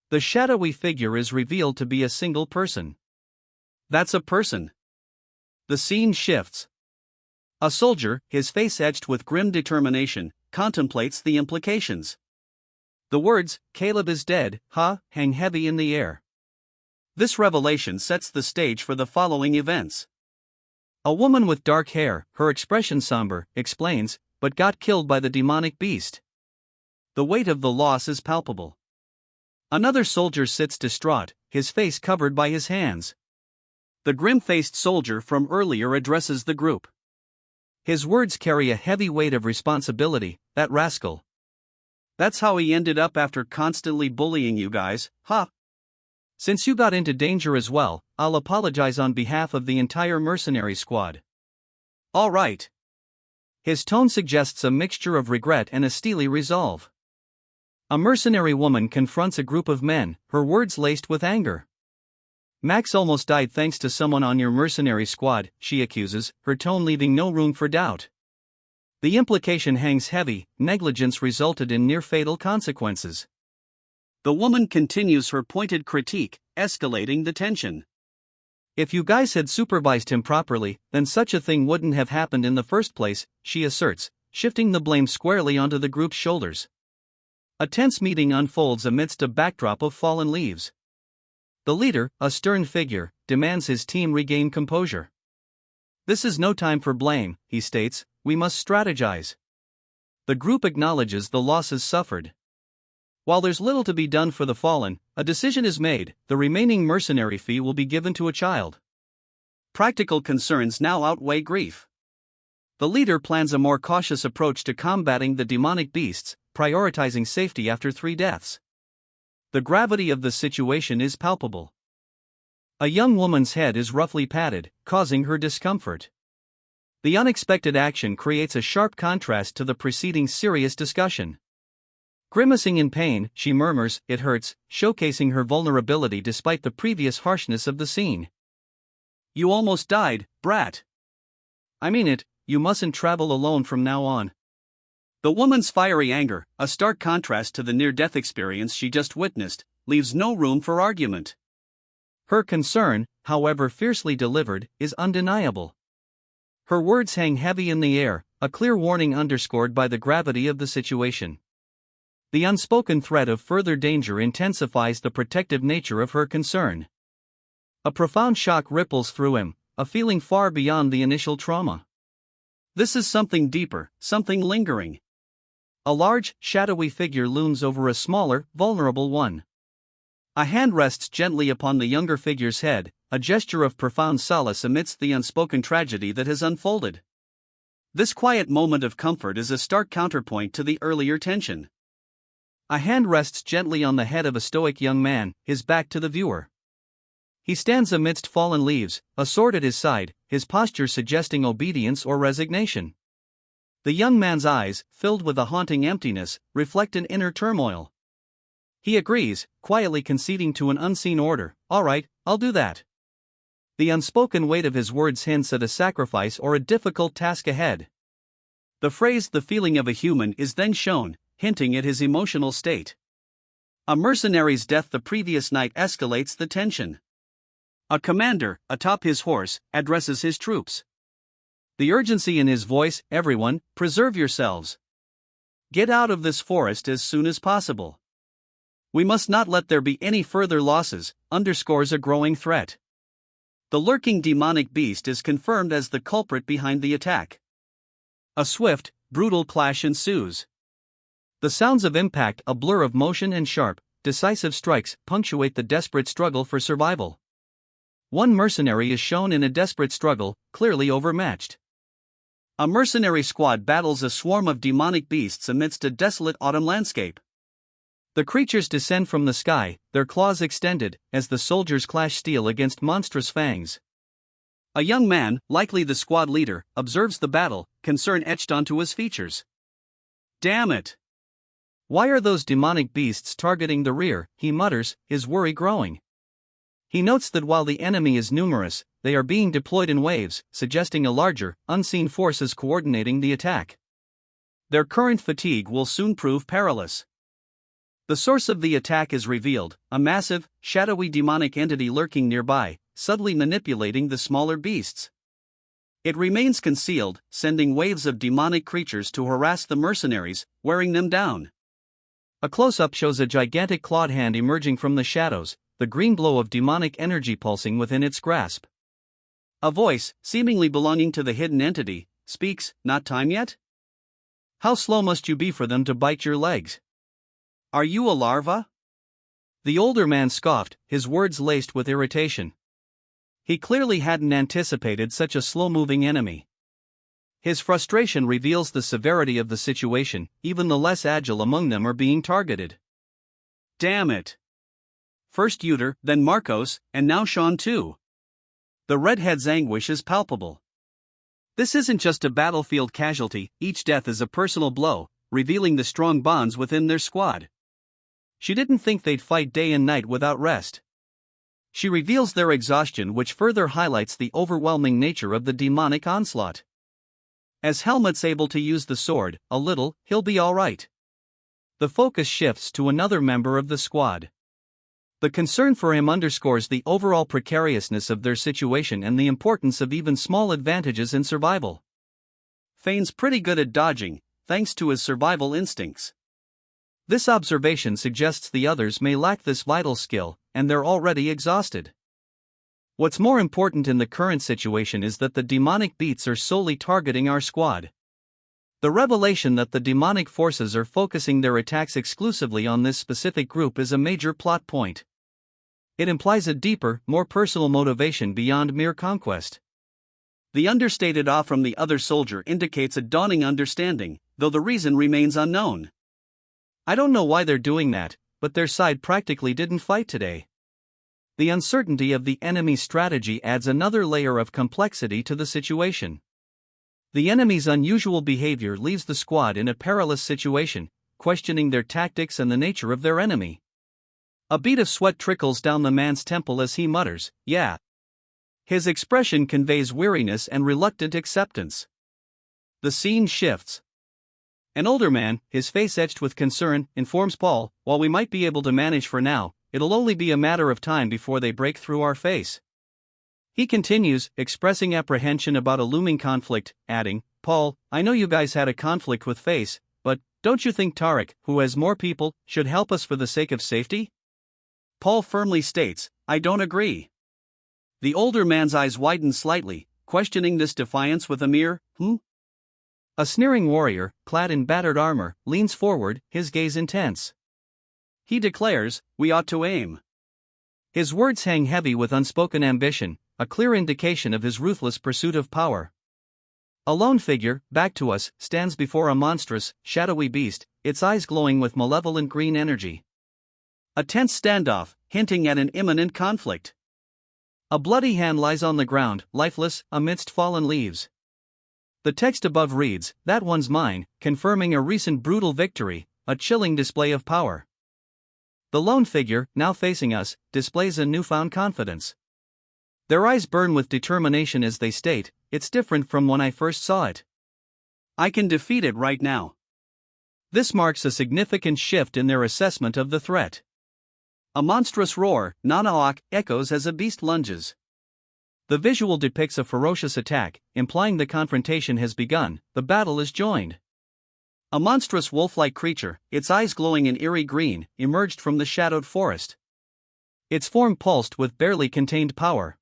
The shadowy figure is revealed to be a single person. That's a person. The scene shifts. A soldier, his face etched with grim determination, contemplates the implications. The words, "Caleb is dead," hang heavy in the air. This revelation sets the stage for the following events. A woman with dark hair, her expression somber, explains, "But got killed by the demonic beast." The weight of the loss is palpable. Another soldier sits distraught, his face covered by his hands. The grim-faced soldier from earlier addresses the group. His words carry a heavy weight of responsibility, "That rascal. That's how he ended up after constantly bullying you guys, huh? Since you got into danger as well, I'll apologize on behalf of the entire mercenary squad." "All right." His tone suggests a mixture of regret and a steely resolve. A mercenary woman confronts a group of men, her words laced with anger. "Max almost died thanks to someone on your mercenary squad," she accuses, her tone leaving no room for doubt. The implication hangs heavy, negligence resulted in near-fatal consequences. The woman continues her pointed critique, escalating the tension. "If you guys had supervised him properly, then such a thing wouldn't have happened in the first place," she asserts, shifting the blame squarely onto the group's shoulders. A tense meeting unfolds amidst a backdrop of fallen leaves. The leader, a stern figure, demands his team regain composure. "This is no time for blame," he states, "we must strategize." The group acknowledges the losses suffered. While there's little to be done for the fallen, a decision is made: the remaining mercenary fee will be given to a child. Practical concerns now outweigh grief. The leader plans a more cautious approach to combating the demonic beasts, prioritizing safety after 3 deaths. The gravity of the situation is palpable. A young woman's head is roughly patted, causing her discomfort. The unexpected action creates a sharp contrast to the preceding serious discussion. Grimacing in pain, she murmurs, "It hurts," showcasing her vulnerability despite the previous harshness of the scene. "You almost died, brat. I mean it, you mustn't travel alone from now on." The woman's fiery anger, a stark contrast to the near-death experience she just witnessed, leaves no room for argument. Her concern, however fiercely delivered, is undeniable. Her words hang heavy in the air, a clear warning underscored by the gravity of the situation. The unspoken threat of further danger intensifies the protective nature of her concern. A profound shock ripples through him, a feeling far beyond the initial trauma. This is something deeper, something lingering. A large, shadowy figure looms over a smaller, vulnerable one. A hand rests gently upon the younger figure's head, a gesture of profound solace amidst the unspoken tragedy that has unfolded. This quiet moment of comfort is a stark counterpoint to the earlier tension. A hand rests gently on the head of a stoic young man, his back to the viewer. He stands amidst fallen leaves, a sword at his side, his posture suggesting obedience or resignation. The young man's eyes, filled with a haunting emptiness, reflect an inner turmoil. He agrees, quietly conceding to an unseen order, "All right, I'll do that." The unspoken weight of his words hints at a sacrifice or a difficult task ahead. The phrase "the feeling of a human" is then shown, hinting at his emotional state. A mercenary's death the previous night escalates the tension. A commander, atop his horse, addresses his troops. The urgency in his voice, "Everyone, preserve yourselves. Get out of this forest as soon as possible. We must not let there be any further losses," underscores a growing threat. The lurking demonic beast is confirmed as the culprit behind the attack. A swift, brutal clash ensues. The sounds of impact, a blur of motion, and sharp, decisive strikes punctuate the desperate struggle for survival. One mercenary is shown in a desperate struggle, clearly overmatched. A mercenary squad battles a swarm of demonic beasts amidst a desolate autumn landscape. The creatures descend from the sky, their claws extended, as the soldiers clash steel against monstrous fangs. A young man, likely the squad leader, observes the battle, concern etched onto his features. "Damn it! Why are those demonic beasts targeting the rear?" he mutters, his worry growing. He notes that while the enemy is numerous, they are being deployed in waves, suggesting a larger, unseen force is coordinating the attack. Their current fatigue will soon prove perilous. The source of the attack is revealed, a massive, shadowy demonic entity lurking nearby, subtly manipulating the smaller beasts. It remains concealed, sending waves of demonic creatures to harass the mercenaries, wearing them down. A close-up shows a gigantic clawed hand emerging from the shadows, the green glow of demonic energy pulsing within its grasp. A voice, seemingly belonging to the hidden entity, speaks, "Not time yet? How slow must you be for them to bite your legs? Are you a larva?" The older man scoffed, his words laced with irritation. He clearly hadn't anticipated such a slow-moving enemy. His frustration reveals the severity of the situation, even the less agile among them are being targeted. Damn it! First Uter, then Marcos, and now Sean too. The redhead's anguish is palpable. This isn't just a battlefield casualty, each death is a personal blow, revealing the strong bonds within their squad. She didn't think they'd fight day and night without rest. She reveals their exhaustion, which further highlights the overwhelming nature of the demonic onslaught. As Helmut's able to use the sword, a little, he'll be alright. The focus shifts to another member of the squad. The concern for him underscores the overall precariousness of their situation and the importance of even small advantages in survival. Fane's pretty good at dodging, thanks to his survival instincts. This observation suggests the others may lack this vital skill, and they're already exhausted. What's more important in the current situation is that the demonic beats are solely targeting our squad. The revelation that the demonic forces are focusing their attacks exclusively on this specific group is a major plot point. It implies a deeper, more personal motivation beyond mere conquest. The understated awe from the other soldier indicates a dawning understanding, though the reason remains unknown. I don't know why they're doing that, but their side practically didn't fight today. The uncertainty of the enemy's strategy adds another layer of complexity to the situation. The enemy's unusual behavior leaves the squad in a perilous situation, questioning their tactics and the nature of their enemy. A bead of sweat trickles down the man's temple as he mutters, "Yeah." His expression conveys weariness and reluctant acceptance. The scene shifts. An older man, his face etched with concern, informs Paul, "While we might be able to manage for now, it'll only be a matter of time before they break through our face." He continues, expressing apprehension about a looming conflict, adding, "Paul, I know you guys had a conflict with Face, but don't you think Tarek, who has more people, should help us for the sake of safety?" Paul firmly states, "I don't agree." The older man's eyes widen slightly, questioning this defiance with a mere, A sneering warrior, clad in battered armor, leans forward, his gaze intense. He declares, "We ought to aim." His words hang heavy with unspoken ambition, a clear indication of his ruthless pursuit of power. A lone figure, back to us, stands before a monstrous, shadowy beast, its eyes glowing with malevolent green energy. A tense standoff, hinting at an imminent conflict. A bloody hand lies on the ground, lifeless, amidst fallen leaves. The text above reads, "That one's mine," confirming a recent brutal victory, a chilling display of power. The lone figure, now facing us, displays a newfound confidence. Their eyes burn with determination as they state, "It's different from when I first saw it. I can defeat it right now." This marks a significant shift in their assessment of the threat. A monstrous roar, Nanaok, echoes as a beast lunges. The visual depicts a ferocious attack, implying the confrontation has begun, the battle is joined. A monstrous wolf-like creature, its eyes glowing in eerie green, emerged from the shadowed forest. Its form pulsed with barely contained power.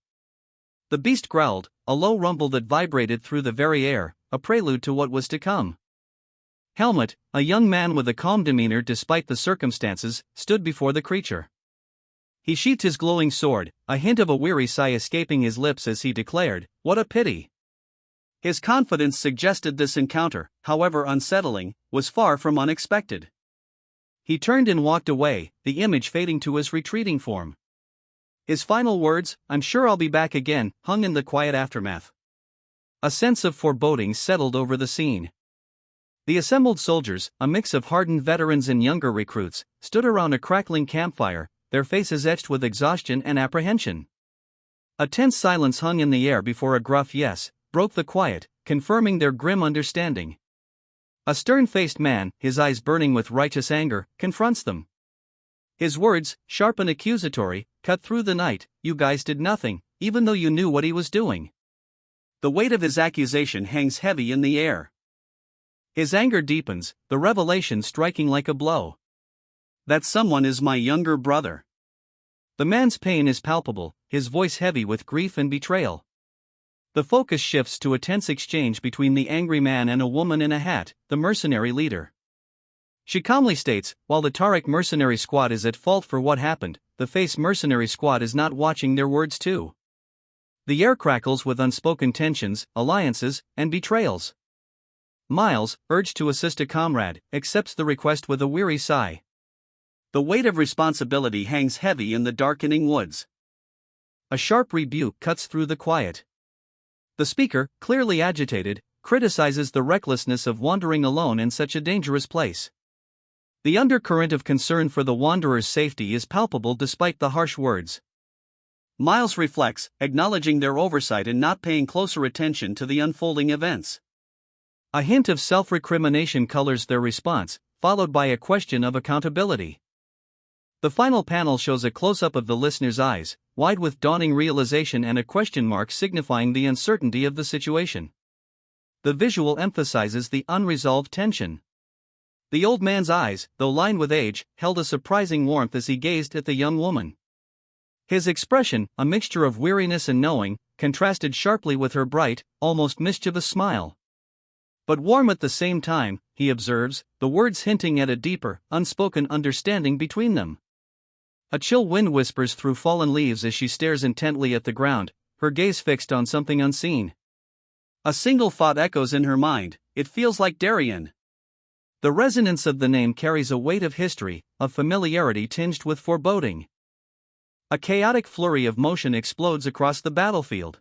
The beast growled, a low rumble that vibrated through the very air, a prelude to what was to come. Helmut, a young man with a calm demeanor despite the circumstances, stood before the creature. He sheathed his glowing sword, a hint of a weary sigh escaping his lips as he declared, "What a pity." His confidence suggested this encounter, however unsettling, was far from unexpected. He turned and walked away, the image fading to his retreating form. His final words, "I'm sure I'll be back again," hung in the quiet aftermath. A sense of foreboding settled over the scene. The assembled soldiers, a mix of hardened veterans and younger recruits, stood around a crackling campfire, their faces etched with exhaustion and apprehension. A tense silence hung in the air before a gruff yes broke the quiet, confirming their grim understanding. A stern-faced man, his eyes burning with righteous anger, confronts them. His words, sharp and accusatory, cut through the night. You guys did nothing, even though you knew what he was doing. The weight of his accusation hangs heavy in the air. His anger deepens, the revelation striking like a blow. That someone is my younger brother. The man's pain is palpable, his voice heavy with grief and betrayal. The focus shifts to a tense exchange between the angry man and a woman in a hat, the mercenary leader. She calmly states, while the Tariq mercenary squad is at fault for what happened, the Face mercenary squad is not watching their words too. The air crackles with unspoken tensions, alliances, and betrayals. Miles, urged to assist a comrade, accepts the request with a weary sigh. The weight of responsibility hangs heavy in the darkening woods. A sharp rebuke cuts through the quiet. The speaker, clearly agitated, criticizes the recklessness of wandering alone in such a dangerous place. The undercurrent of concern for the wanderer's safety is palpable despite the harsh words. Miles reflects, acknowledging their oversight in not paying closer attention to the unfolding events. A hint of self-recrimination colors their response, followed by a question of accountability. The final panel shows a close-up of the listener's eyes, wide with dawning realization and a question mark signifying the uncertainty of the situation. The visual emphasizes the unresolved tension. The old man's eyes, though lined with age, held a surprising warmth as he gazed at the young woman. His expression, a mixture of weariness and knowing, contrasted sharply with her bright, almost mischievous smile. But warm at the same time, he observes, the words hinting at a deeper, unspoken understanding between them. A chill wind whispers through fallen leaves as she stares intently at the ground, her gaze fixed on something unseen. A single thought echoes in her mind, it feels like Darien. The resonance of the name carries a weight of history, of familiarity tinged with foreboding. A chaotic flurry of motion explodes across the battlefield.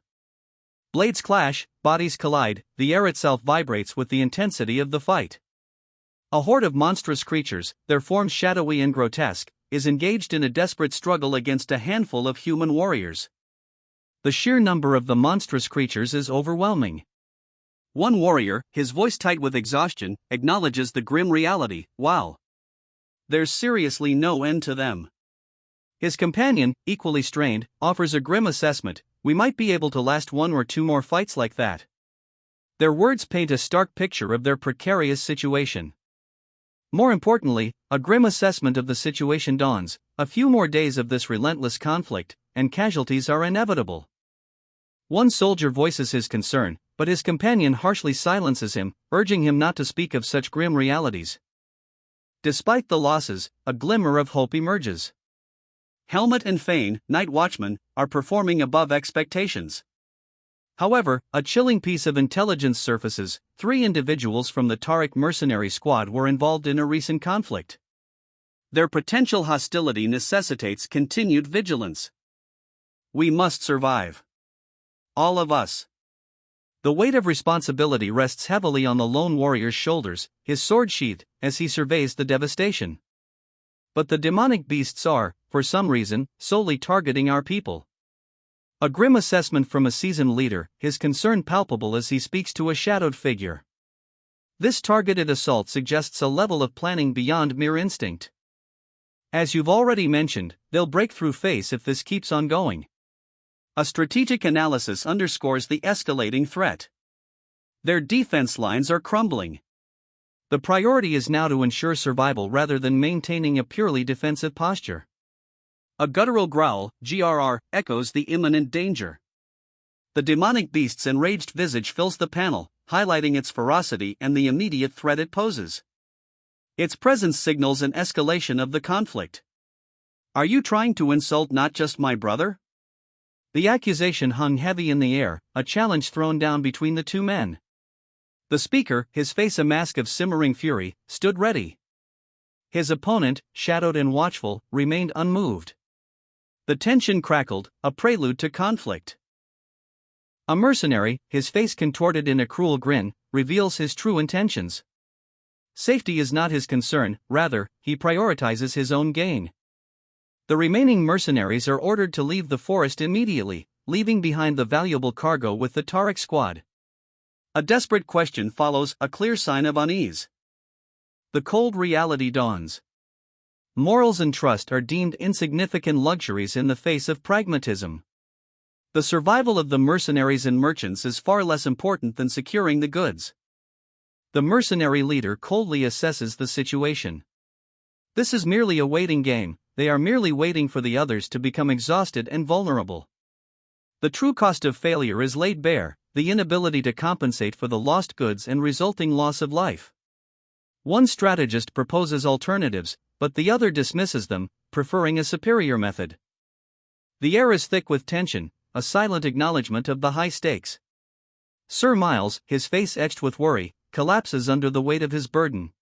Blades clash, bodies collide, the air itself vibrates with the intensity of the fight. A horde of monstrous creatures, their forms shadowy and grotesque, is engaged in a desperate struggle against a handful of human warriors. The sheer number of the monstrous creatures is overwhelming. One warrior, his voice tight with exhaustion, acknowledges the grim reality. Wow! There's seriously no end to them. His companion, equally strained, offers a grim assessment. We might be able to last one or two more fights like that. Their words paint a stark picture of their precarious situation. More importantly, a grim assessment of the situation dawns. A few more days of this relentless conflict, and casualties are inevitable. One soldier voices his concern, but his companion harshly silences him, urging him not to speak of such grim realities. Despite the losses, a glimmer of hope emerges. Helmet and Fane, night watchmen, are performing above expectations. However, a chilling piece of intelligence surfaces. 3 individuals from the Tariq mercenary squad were involved in a recent conflict. Their potential hostility necessitates continued vigilance. We must survive. All of us. The weight of responsibility rests heavily on the lone warrior's shoulders, his sword sheathed, as he surveys the devastation. But the demonic beasts are, for some reason, solely targeting our people. A grim assessment from a seasoned leader, his concern palpable as he speaks to a shadowed figure. This targeted assault suggests a level of planning beyond mere instinct. As you've already mentioned, they'll break through Face if this keeps on going. A strategic analysis underscores the escalating threat. Their defense lines are crumbling. The priority is now to ensure survival rather than maintaining a purely defensive posture. A guttural growl, GRR, echoes the imminent danger. The demonic beast's enraged visage fills the panel, highlighting its ferocity and the immediate threat it poses. Its presence signals an escalation of the conflict. Are you trying to insult not just my brother? The accusation hung heavy in the air, a challenge thrown down between the two men. The speaker, his face a mask of simmering fury, stood ready. His opponent, shadowed and watchful, remained unmoved. The tension crackled, a prelude to conflict. A mercenary, his face contorted in a cruel grin, reveals his true intentions. Safety is not his concern, rather, he prioritizes his own gain. The remaining mercenaries are ordered to leave the forest immediately, leaving behind the valuable cargo with the Tariq squad. A desperate question follows, a clear sign of unease. The cold reality dawns. Morals and trust are deemed insignificant luxuries in the face of pragmatism. The survival of the mercenaries and merchants is far less important than securing the goods. The mercenary leader coldly assesses the situation. This is merely a waiting game, they are merely waiting for the others to become exhausted and vulnerable. The true cost of failure is laid bare, the inability to compensate for the lost goods and resulting loss of life. One strategist proposes alternatives, but the other dismisses them, preferring a superior method. The air is thick with tension, a silent acknowledgement of the high stakes. Sir Miles, his face etched with worry, collapses under the weight of his burden.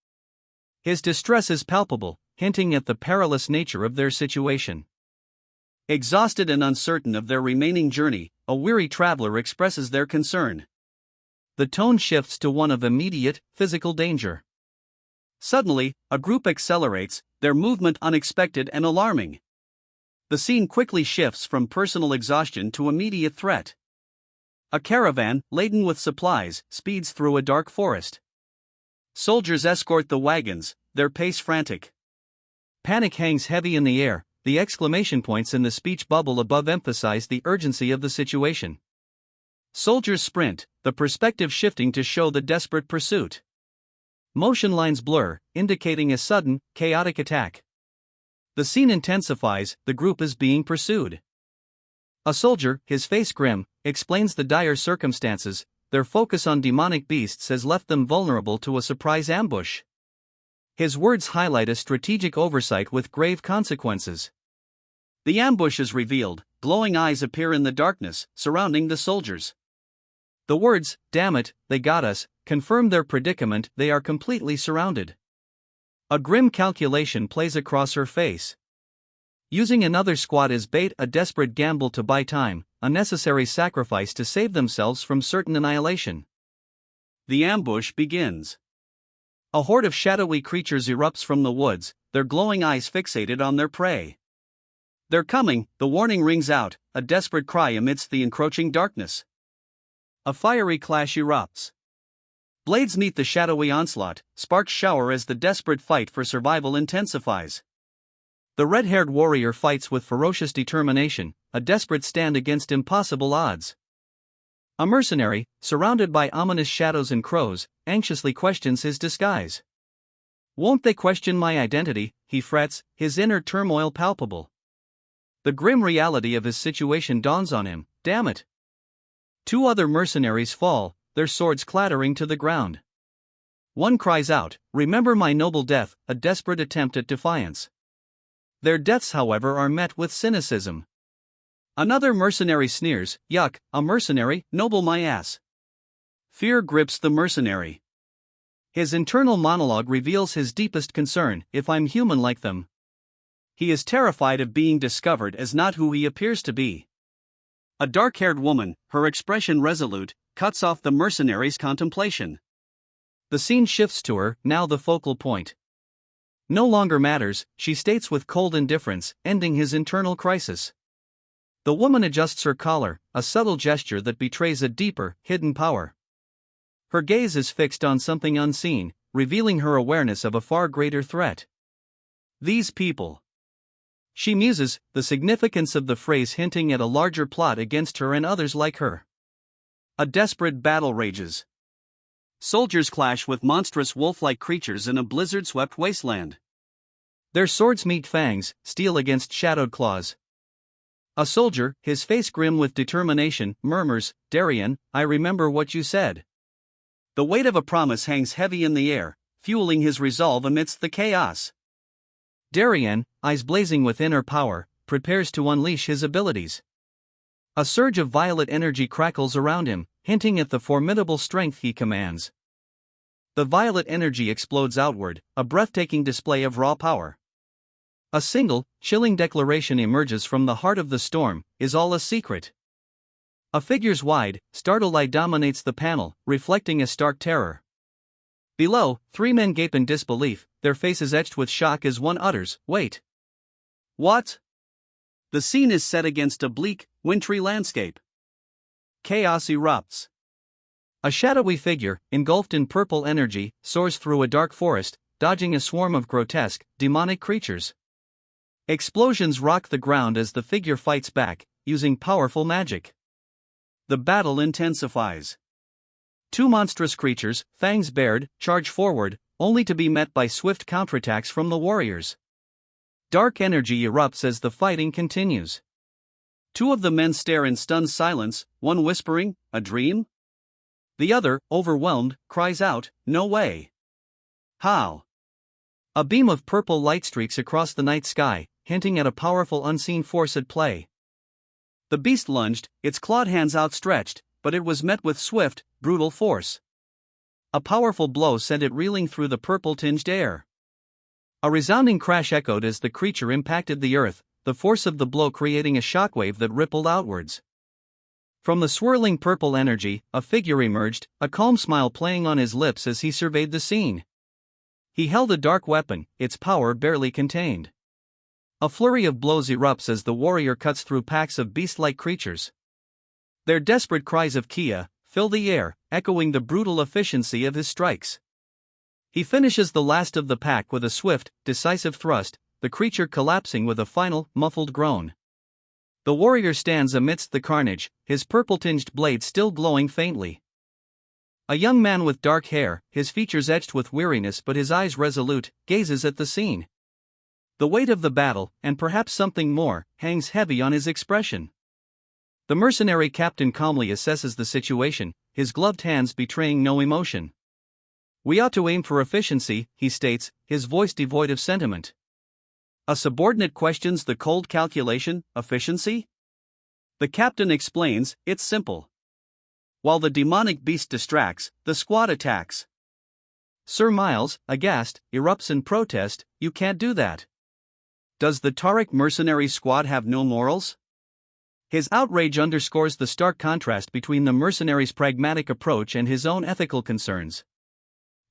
His distress is palpable, hinting at the perilous nature of their situation. Exhausted and uncertain of their remaining journey, a weary traveler expresses their concern. The tone shifts to one of immediate, physical danger. Suddenly, a group accelerates, their movement unexpected and alarming. The scene quickly shifts from personal exhaustion to immediate threat. A caravan, laden with supplies, speeds through a dark forest. Soldiers escort the wagons, their pace frantic. Panic hangs heavy in the air, the exclamation points in the speech bubble above emphasize the urgency of the situation. Soldiers sprint, the perspective shifting to show the desperate pursuit. Motion lines blur, indicating a sudden, chaotic attack. The scene intensifies, the group is being pursued. A soldier, his face grim, explains the dire circumstances. Their focus on demonic beasts has left them vulnerable to a surprise ambush. His words highlight a strategic oversight with grave consequences. The ambush is revealed, glowing eyes appear in the darkness, surrounding the soldiers. The words, "Damn it, they got us," confirm their predicament, they are completely surrounded. A grim calculation plays across her face. Using another squad as bait, a desperate gamble to buy time, a necessary sacrifice to save themselves from certain annihilation. The ambush begins. A horde of shadowy creatures erupts from the woods, their glowing eyes fixated on their prey. They're coming, the warning rings out, a desperate cry amidst the encroaching darkness. A fiery clash erupts. Blades meet the shadowy onslaught, sparks shower as the desperate fight for survival intensifies. The red-haired warrior fights with ferocious determination, a desperate stand against impossible odds. A mercenary, surrounded by ominous shadows and crows, anxiously questions his disguise. "Won't they question my identity?" he frets, his inner turmoil palpable. The grim reality of his situation dawns on him, damn it. Two other mercenaries fall, their swords clattering to the ground. One cries out, "Remember my noble death," a desperate attempt at defiance. Their deaths, however, are met with cynicism. Another mercenary sneers, "Yuck, a mercenary, noble my ass." Fear grips the mercenary. His internal monologue reveals his deepest concern, if I'm human like them. He is terrified of being discovered as not who he appears to be. A dark-haired woman, her expression resolute, cuts off the mercenary's contemplation. The scene shifts to her, now the focal point. No longer matters, she states with cold indifference, ending his internal crisis. The woman adjusts her collar, a subtle gesture that betrays a deeper, hidden power. Her gaze is fixed on something unseen, revealing her awareness of a far greater threat. These people. She muses, the significance of the phrase hinting at a larger plot against her and others like her. A desperate battle rages. Soldiers clash with monstrous wolf-like creatures in a blizzard-swept wasteland. Their swords meet fangs, steel against shadowed claws. A soldier, his face grim with determination, murmurs, "Darien, I remember what you said." The weight of a promise hangs heavy in the air, fueling his resolve amidst the chaos. Darien, eyes blazing with inner power, prepares to unleash his abilities. A surge of violet energy crackles around him, hinting at the formidable strength he commands. The violet energy explodes outward, a breathtaking display of raw power. A single, chilling declaration emerges from the heart of the storm, "Is all a secret?" A figure's wide, startled eye dominates the panel, reflecting a stark terror. Below, three men gape in disbelief, their faces etched with shock as one utters, "Wait. What?" The scene is set against a bleak, wintry landscape. Chaos erupts. A shadowy figure, engulfed in purple energy, soars through a dark forest, dodging a swarm of grotesque, demonic creatures. Explosions rock the ground as the figure fights back, using powerful magic. The battle intensifies. Two monstrous creatures, fangs bared, charge forward, only to be met by swift counterattacks from the warriors. Dark energy erupts as the fighting continues. Two of the men stare in stunned silence, one whispering, "A dream?" The other, overwhelmed, cries out, "No way! How?" A beam of purple light streaks across the night sky, hinting at a powerful unseen force at play. The beast lunged, its clawed hands outstretched, but it was met with swift, brutal force. A powerful blow sent it reeling through the purple-tinged air. A resounding crash echoed as the creature impacted the earth, the force of the blow creating a shockwave that rippled outwards. From the swirling purple energy, a figure emerged, a calm smile playing on his lips as he surveyed the scene. He held a dark weapon, its power barely contained. A flurry of blows erupts as the warrior cuts through packs of beast-like creatures. Their desperate cries of "Kia" fill the air, echoing the brutal efficiency of his strikes. He finishes the last of the pack with a swift, decisive thrust, the creature collapsing with a final, muffled groan. The warrior stands amidst the carnage, his purple-tinged blade still glowing faintly. A young man with dark hair, his features etched with weariness but his eyes resolute, gazes at the scene. The weight of the battle, and perhaps something more, hangs heavy on his expression. The mercenary captain calmly assesses the situation, his gloved hands betraying no emotion. "We ought to aim for efficiency," he states, his voice devoid of sentiment. A subordinate questions the cold calculation, efficiency? The captain explains, "It's simple. While the demonic beast distracts, the squad attacks." Sir Miles, aghast, erupts in protest, "You can't do that. Does the Tariq mercenary squad have no morals?" His outrage underscores the stark contrast between the mercenary's pragmatic approach and his own ethical concerns.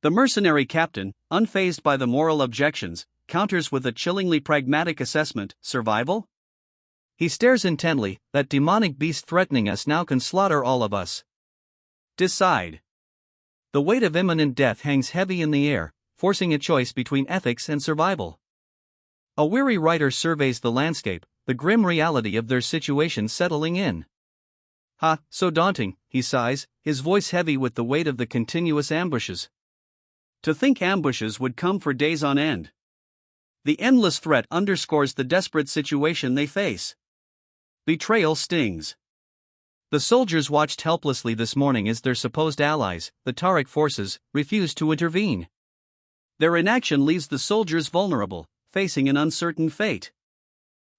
The mercenary captain, unfazed by the moral objections, counters with a chillingly pragmatic assessment: survival? He stares intently, "That demonic beast threatening us now can slaughter all of us. Decide." The weight of imminent death hangs heavy in the air, forcing a choice between ethics and survival. A weary writer surveys the landscape, the grim reality of their situation settling in. "Ha, so daunting," he sighs, his voice heavy with the weight of the continuous ambushes. To think ambushes would come for days on end. The endless threat underscores the desperate situation they face. Betrayal stings. The soldiers watched helplessly this morning as their supposed allies, the Tariq forces, refused to intervene. Their inaction leaves the soldiers vulnerable, facing an uncertain fate.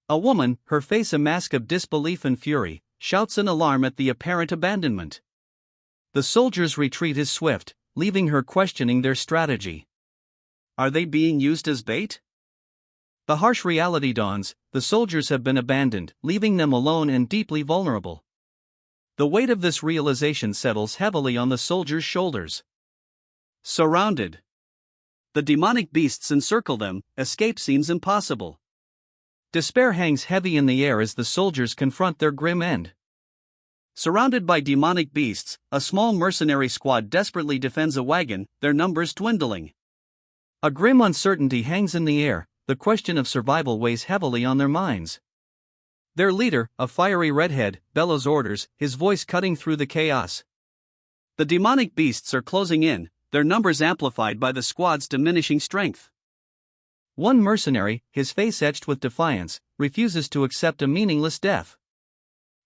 A woman, her face a mask of disbelief and fury, shouts in alarm at the apparent abandonment. The soldiers' retreat is swift, leaving her questioning their strategy. Are they being used as bait? The harsh reality dawns: the soldiers have been abandoned, leaving them alone and deeply vulnerable. The weight of this realization settles heavily on the soldiers' shoulders. Surrounded. The demonic beasts encircle them, escape seems impossible. Despair hangs heavy in the air as the soldiers confront their grim end. Surrounded by demonic beasts, a small mercenary squad desperately defends a wagon, their numbers dwindling. A grim uncertainty hangs in the air, the question of survival weighs heavily on their minds. Their leader, a fiery redhead, bellows orders, his voice cutting through the chaos. The demonic beasts are closing in, their numbers amplified by the squad's diminishing strength. One mercenary, his face etched with defiance, refuses to accept a meaningless death.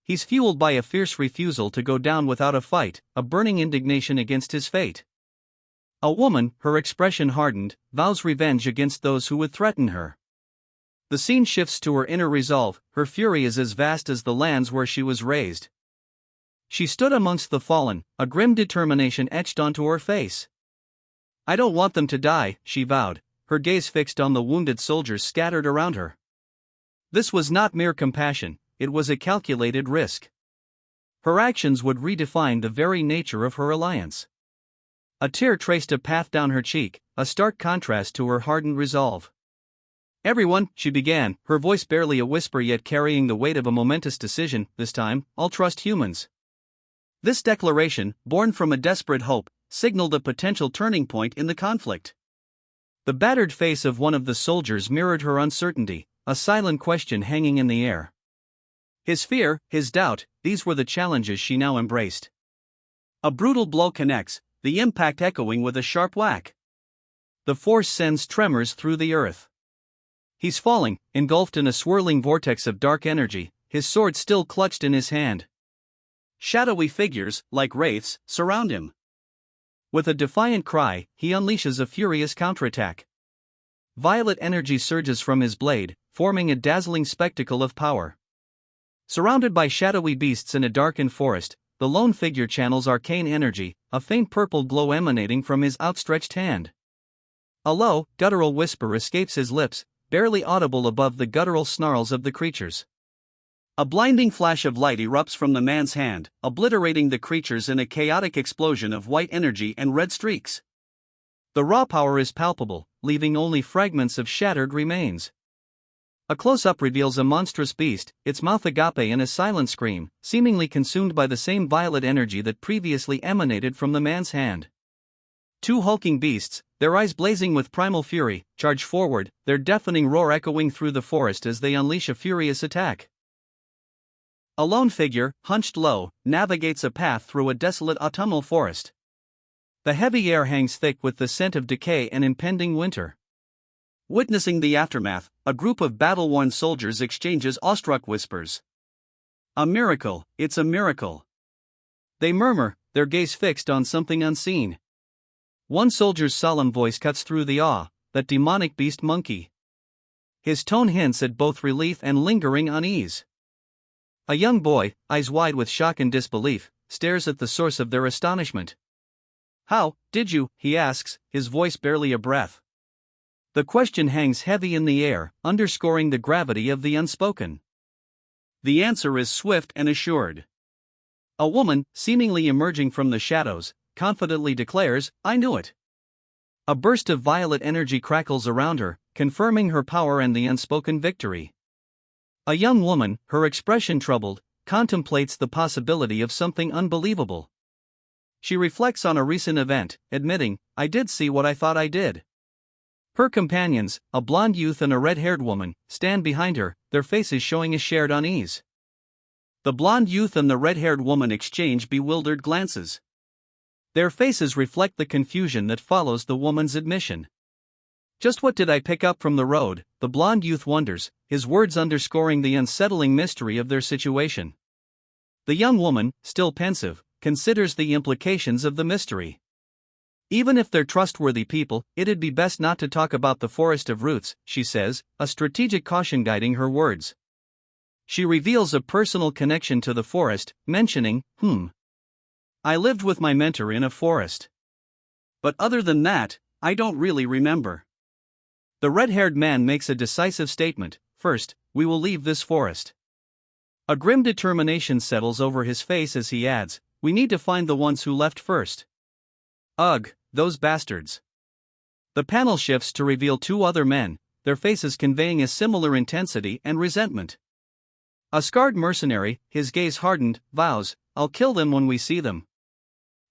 He's fueled by a fierce refusal to go down without a fight, a burning indignation against his fate. A woman, her expression hardened, vows revenge against those who would threaten her. The scene shifts to her inner resolve, her fury is as vast as the lands where she was raised. She stood amongst the fallen, a grim determination etched onto her face. "I don't want them to die," she vowed, her gaze fixed on the wounded soldiers scattered around her. This was not mere compassion, it was a calculated risk. Her actions would redefine the very nature of her alliance. A tear traced a path down her cheek, a stark contrast to her hardened resolve. Everyone, she began, her voice barely a whisper yet carrying the weight of a momentous decision. This time, I'll trust humans. This declaration, born from a desperate hope, signaled a potential turning point in the conflict. The battered face of one of the soldiers mirrored her uncertainty, a silent question hanging in the air. His fear, his doubt, these were the challenges she now embraced. A brutal blow connects, the impact echoing with a sharp whack. The force sends tremors through the earth. He's falling, engulfed in a swirling vortex of dark energy, his sword still clutched in his hand. Shadowy figures, like wraiths, surround him. With a defiant cry, he unleashes a furious counterattack. Violet energy surges from his blade, forming a dazzling spectacle of power. Surrounded by shadowy beasts in a darkened forest, the lone figure channels arcane energy, a faint purple glow emanating from his outstretched hand. A low, guttural whisper escapes his lips, barely audible above the guttural snarls of the creatures. A blinding flash of light erupts from the man's hand, obliterating the creatures in a chaotic explosion of white energy and red streaks. The raw power is palpable, leaving only fragments of shattered remains. A close-up reveals a monstrous beast, its mouth agape in a silent scream, seemingly consumed by the same violet energy that previously emanated from the man's hand. Two hulking beasts, their eyes blazing with primal fury, charge forward, their deafening roar echoing through the forest as they unleash a furious attack. A lone figure, hunched low, navigates a path through a desolate autumnal forest. The heavy air hangs thick with the scent of decay and impending winter. Witnessing the aftermath, a group of battle-worn soldiers exchanges awestruck whispers. A miracle, it's a miracle. They murmur, their gaze fixed on something unseen. One soldier's solemn voice cuts through the awe, that demonic beast monkey. His tone hints at both relief and lingering unease. A young boy, eyes wide with shock and disbelief, stares at the source of their astonishment. How did you, he asks, his voice barely a breath. The question hangs heavy in the air, underscoring the gravity of the unspoken. The answer is swift and assured. A woman, seemingly emerging from the shadows, confidently declares, I knew it. A burst of violet energy crackles around her, confirming her power and the unspoken victory. A young woman, her expression troubled, contemplates the possibility of something unbelievable. She reflects on a recent event, admitting, I did see what I thought I did. Her companions, a blonde youth and a red-haired woman, stand behind her, their faces showing a shared unease. The blonde youth and the red-haired woman exchange bewildered glances. Their faces reflect the confusion that follows the woman's admission. Just what did I pick up from the road, the blonde youth wonders, his words underscoring the unsettling mystery of their situation. The young woman, still pensive, considers the implications of the mystery. Even if they're trustworthy people, it'd be best not to talk about the forest of roots, she says, a strategic caution guiding her words. She reveals a personal connection to the forest, mentioning, I lived with my mentor in a forest. But other than that, I don't really remember. The red-haired man makes a decisive statement, first, we will leave this forest. A grim determination settles over his face as he adds, we need to find the ones who left first. Ugh, those bastards. The panel shifts to reveal two other men, their faces conveying a similar intensity and resentment. A scarred mercenary, his gaze hardened, vows, I'll kill them when we see them.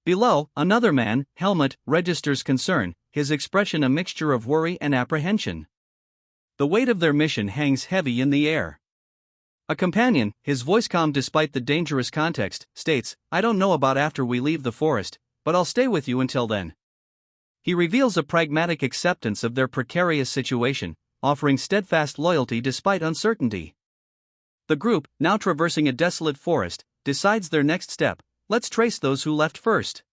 Below, another man, helmet, registers concern, his expression a mixture of worry and apprehension. The weight of their mission hangs heavy in the air. A companion, his voice calm despite the dangerous context, states, I don't know about after we leave the forest, but I'll stay with you until then. He reveals a pragmatic acceptance of their precarious situation, offering steadfast loyalty despite uncertainty. The group, now traversing a desolate forest, decides their next step, let's trace those who left first.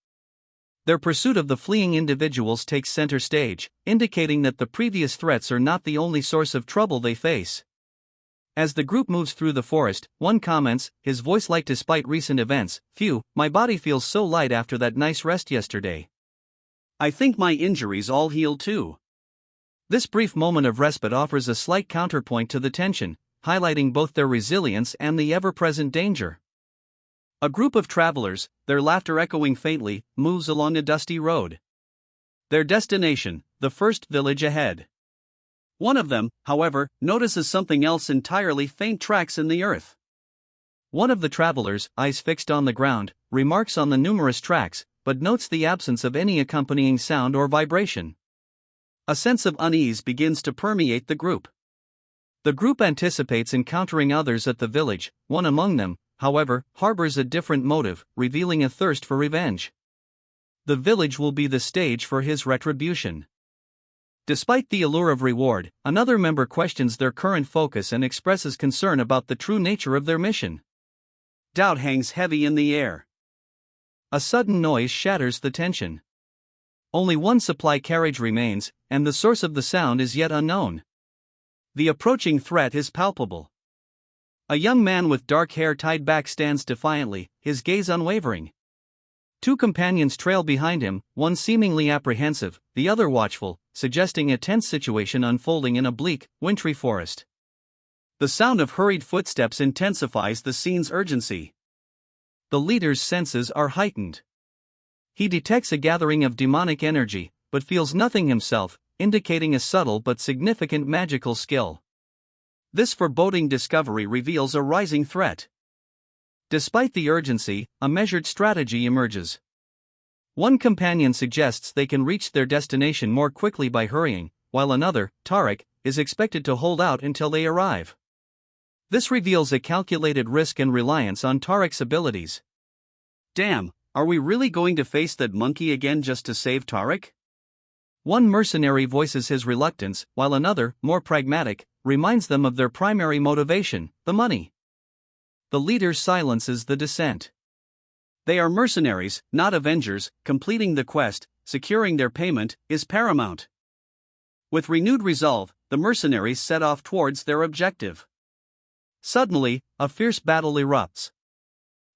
Their pursuit of the fleeing individuals takes center stage, indicating that the previous threats are not the only source of trouble they face. As the group moves through the forest, one comments, his voice light despite recent events, phew, my body feels so light after that nice rest yesterday. I think my injuries all healed too. This brief moment of respite offers a slight counterpoint to the tension, highlighting both their resilience and the ever-present danger. A group of travelers, their laughter echoing faintly, moves along a dusty road. Their destination, the first village ahead. One of them, however, notices something else entirely: faint tracks in the earth. One of the travelers, eyes fixed on the ground, remarks on the numerous tracks, but notes the absence of any accompanying sound or vibration. A sense of unease begins to permeate the group. The group anticipates encountering others at the village. One among them, however, harbors a different motive, revealing a thirst for revenge. The village will be the stage for his retribution. Despite the allure of reward, another member questions their current focus and expresses concern about the true nature of their mission. Doubt hangs heavy in the air. A sudden noise shatters the tension. Only one supply carriage remains, and the source of the sound is yet unknown. The approaching threat is palpable. A young man with dark hair tied back stands defiantly, his gaze unwavering. Two companions trail behind him, one seemingly apprehensive, the other watchful, suggesting a tense situation unfolding in a bleak, wintry forest. The sound of hurried footsteps intensifies the scene's urgency. The leader's senses are heightened. He detects a gathering of demonic energy, but feels nothing himself, indicating a subtle but significant magical skill. This foreboding discovery reveals a rising threat. Despite the urgency, a measured strategy emerges. One companion suggests they can reach their destination more quickly by hurrying, while another, Tarek, is expected to hold out until they arrive. This reveals a calculated risk and reliance on Tarek's abilities. Damn, are we really going to face that monkey again just to save Tarek? One mercenary voices his reluctance, while another, more pragmatic, reminds them of their primary motivation, the money. The leader silences the dissent. They are mercenaries, not avengers. Completing the quest, securing their payment, is paramount. With renewed resolve, the mercenaries set off towards their objective. Suddenly, a fierce battle erupts.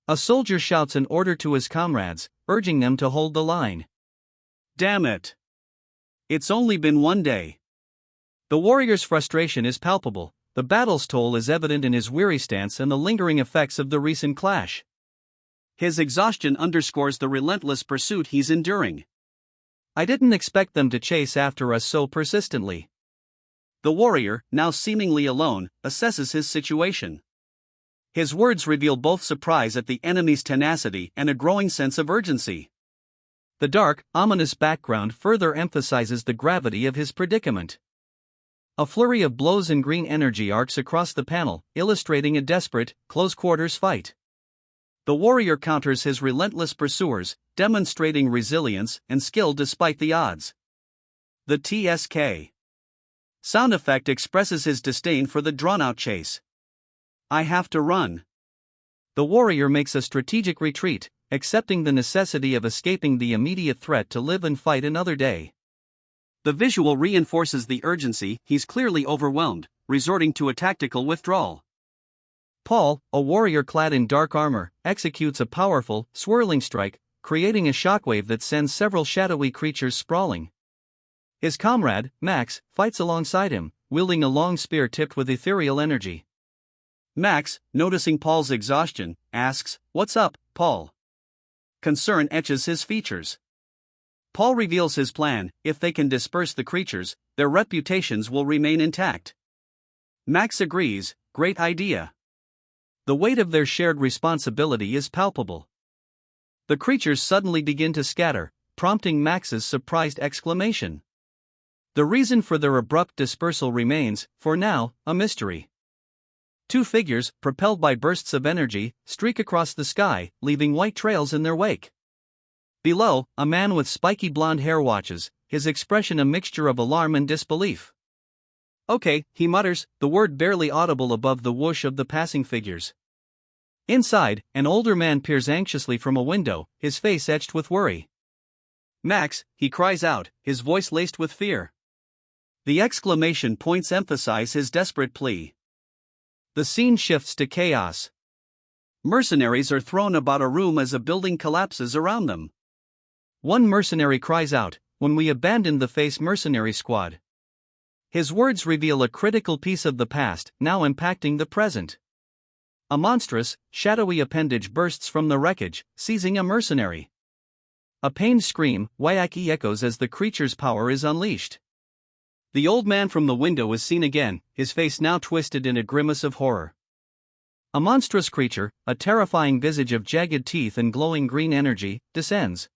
A soldier shouts an order to his comrades, urging them to hold the line. Damn it! It's only been one day. The warrior's frustration is palpable. The battle's toll is evident in his weary stance and the lingering effects of the recent clash. His exhaustion underscores the relentless pursuit he's enduring. I didn't expect them to chase after us so persistently. The warrior, now seemingly alone, assesses his situation. His words reveal both surprise at the enemy's tenacity and a growing sense of urgency. The dark, ominous background further emphasizes the gravity of his predicament. A flurry of blows and green energy arcs across the panel, illustrating a desperate, close-quarters fight. The warrior counters his relentless pursuers, demonstrating resilience and skill despite the odds. The TSK sound effect expresses his disdain for the drawn-out chase. I have to run. The warrior makes a strategic retreat, accepting the necessity of escaping the immediate threat to live and fight another day. The visual reinforces the urgency. He's clearly overwhelmed, resorting to a tactical withdrawal. Paul, a warrior clad in dark armor, executes a powerful, swirling strike, creating a shockwave that sends several shadowy creatures sprawling. His comrade, Max, fights alongside him, wielding a long spear tipped with ethereal energy. Max, noticing Paul's exhaustion, asks, "What's up, Paul?" Concern etches his features. Paul reveals his plan: if they can disperse the creatures, their reputations will remain intact. Max agrees, great idea. The weight of their shared responsibility is palpable. The creatures suddenly begin to scatter, prompting Max's surprised exclamation. The reason for their abrupt dispersal remains, for now, a mystery. Two figures, propelled by bursts of energy, streak across the sky, leaving white trails in their wake. Below, a man with spiky blonde hair watches, his expression a mixture of alarm and disbelief. Okay, he mutters, the word barely audible above the whoosh of the passing figures. Inside, an older man peers anxiously from a window, his face etched with worry. Max, he cries out, his voice laced with fear. The exclamation points emphasize his desperate plea. The scene shifts to chaos. Mercenaries are thrown about a room as a building collapses around them. One mercenary cries out, "When we abandoned the Face Mercenary Squad." His words reveal a critical piece of the past, now impacting the present. A monstrous, shadowy appendage bursts from the wreckage, seizing a mercenary. A pained scream, Wayaki echoes as the creature's power is unleashed. The old man from the window is seen again, his face now twisted in a grimace of horror. A monstrous creature, a terrifying visage of jagged teeth and glowing green energy, descends.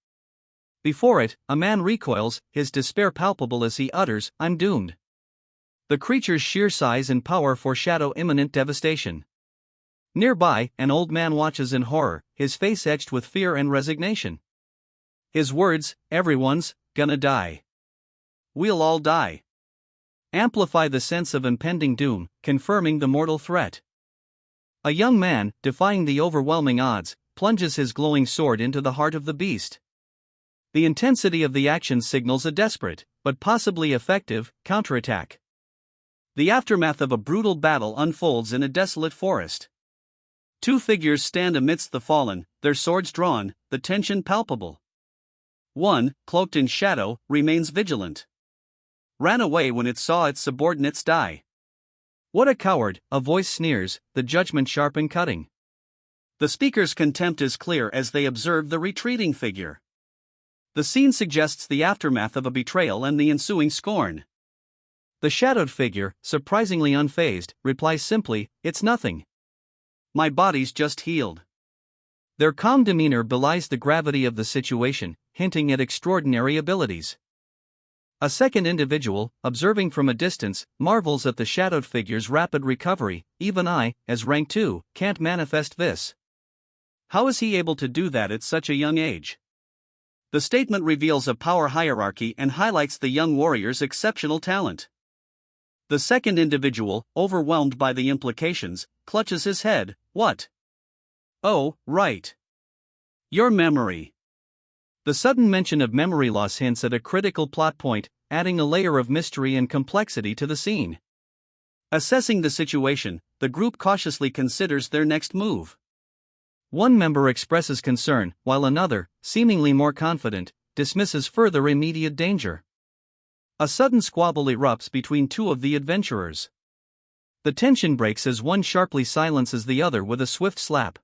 Before it, a man recoils, his despair palpable as he utters, "I'm doomed." The creature's sheer size and power foreshadow imminent devastation. Nearby, an old man watches in horror, his face etched with fear and resignation. His words, "Everyone's gonna die. We'll all die," amplify the sense of impending doom, confirming the mortal threat. A young man, defying the overwhelming odds, plunges his glowing sword into the heart of the beast. The intensity of the action signals a desperate, but possibly effective, counterattack. The aftermath of a brutal battle unfolds in a desolate forest. Two figures stand amidst the fallen, their swords drawn, the tension palpable. One, cloaked in shadow, remains vigilant. Ran away when it saw its subordinates die. "What a coward," a voice sneers, the judgment sharp and cutting. The speaker's contempt is clear as they observe the retreating figure. The scene suggests the aftermath of a betrayal and the ensuing scorn. The shadowed figure, surprisingly unfazed, replies simply, "It's nothing. My body's just healed." Their calm demeanor belies the gravity of the situation, hinting at extraordinary abilities. A second individual, observing from a distance, marvels at the shadowed figure's rapid recovery. "Even I, as rank 2, can't manifest this. How is he able to do that at such a young age?" The statement reveals a power hierarchy and highlights the young warrior's exceptional talent. The second individual, overwhelmed by the implications, clutches his head. "What? Oh, right. Your memory." The sudden mention of memory loss hints at a critical plot point, adding a layer of mystery and complexity to the scene. Assessing the situation, the group cautiously considers their next move. One member expresses concern, while another, seemingly more confident, dismisses further immediate danger. A sudden squabble erupts between two of the adventurers. The tension breaks as one sharply silences the other with a swift slap.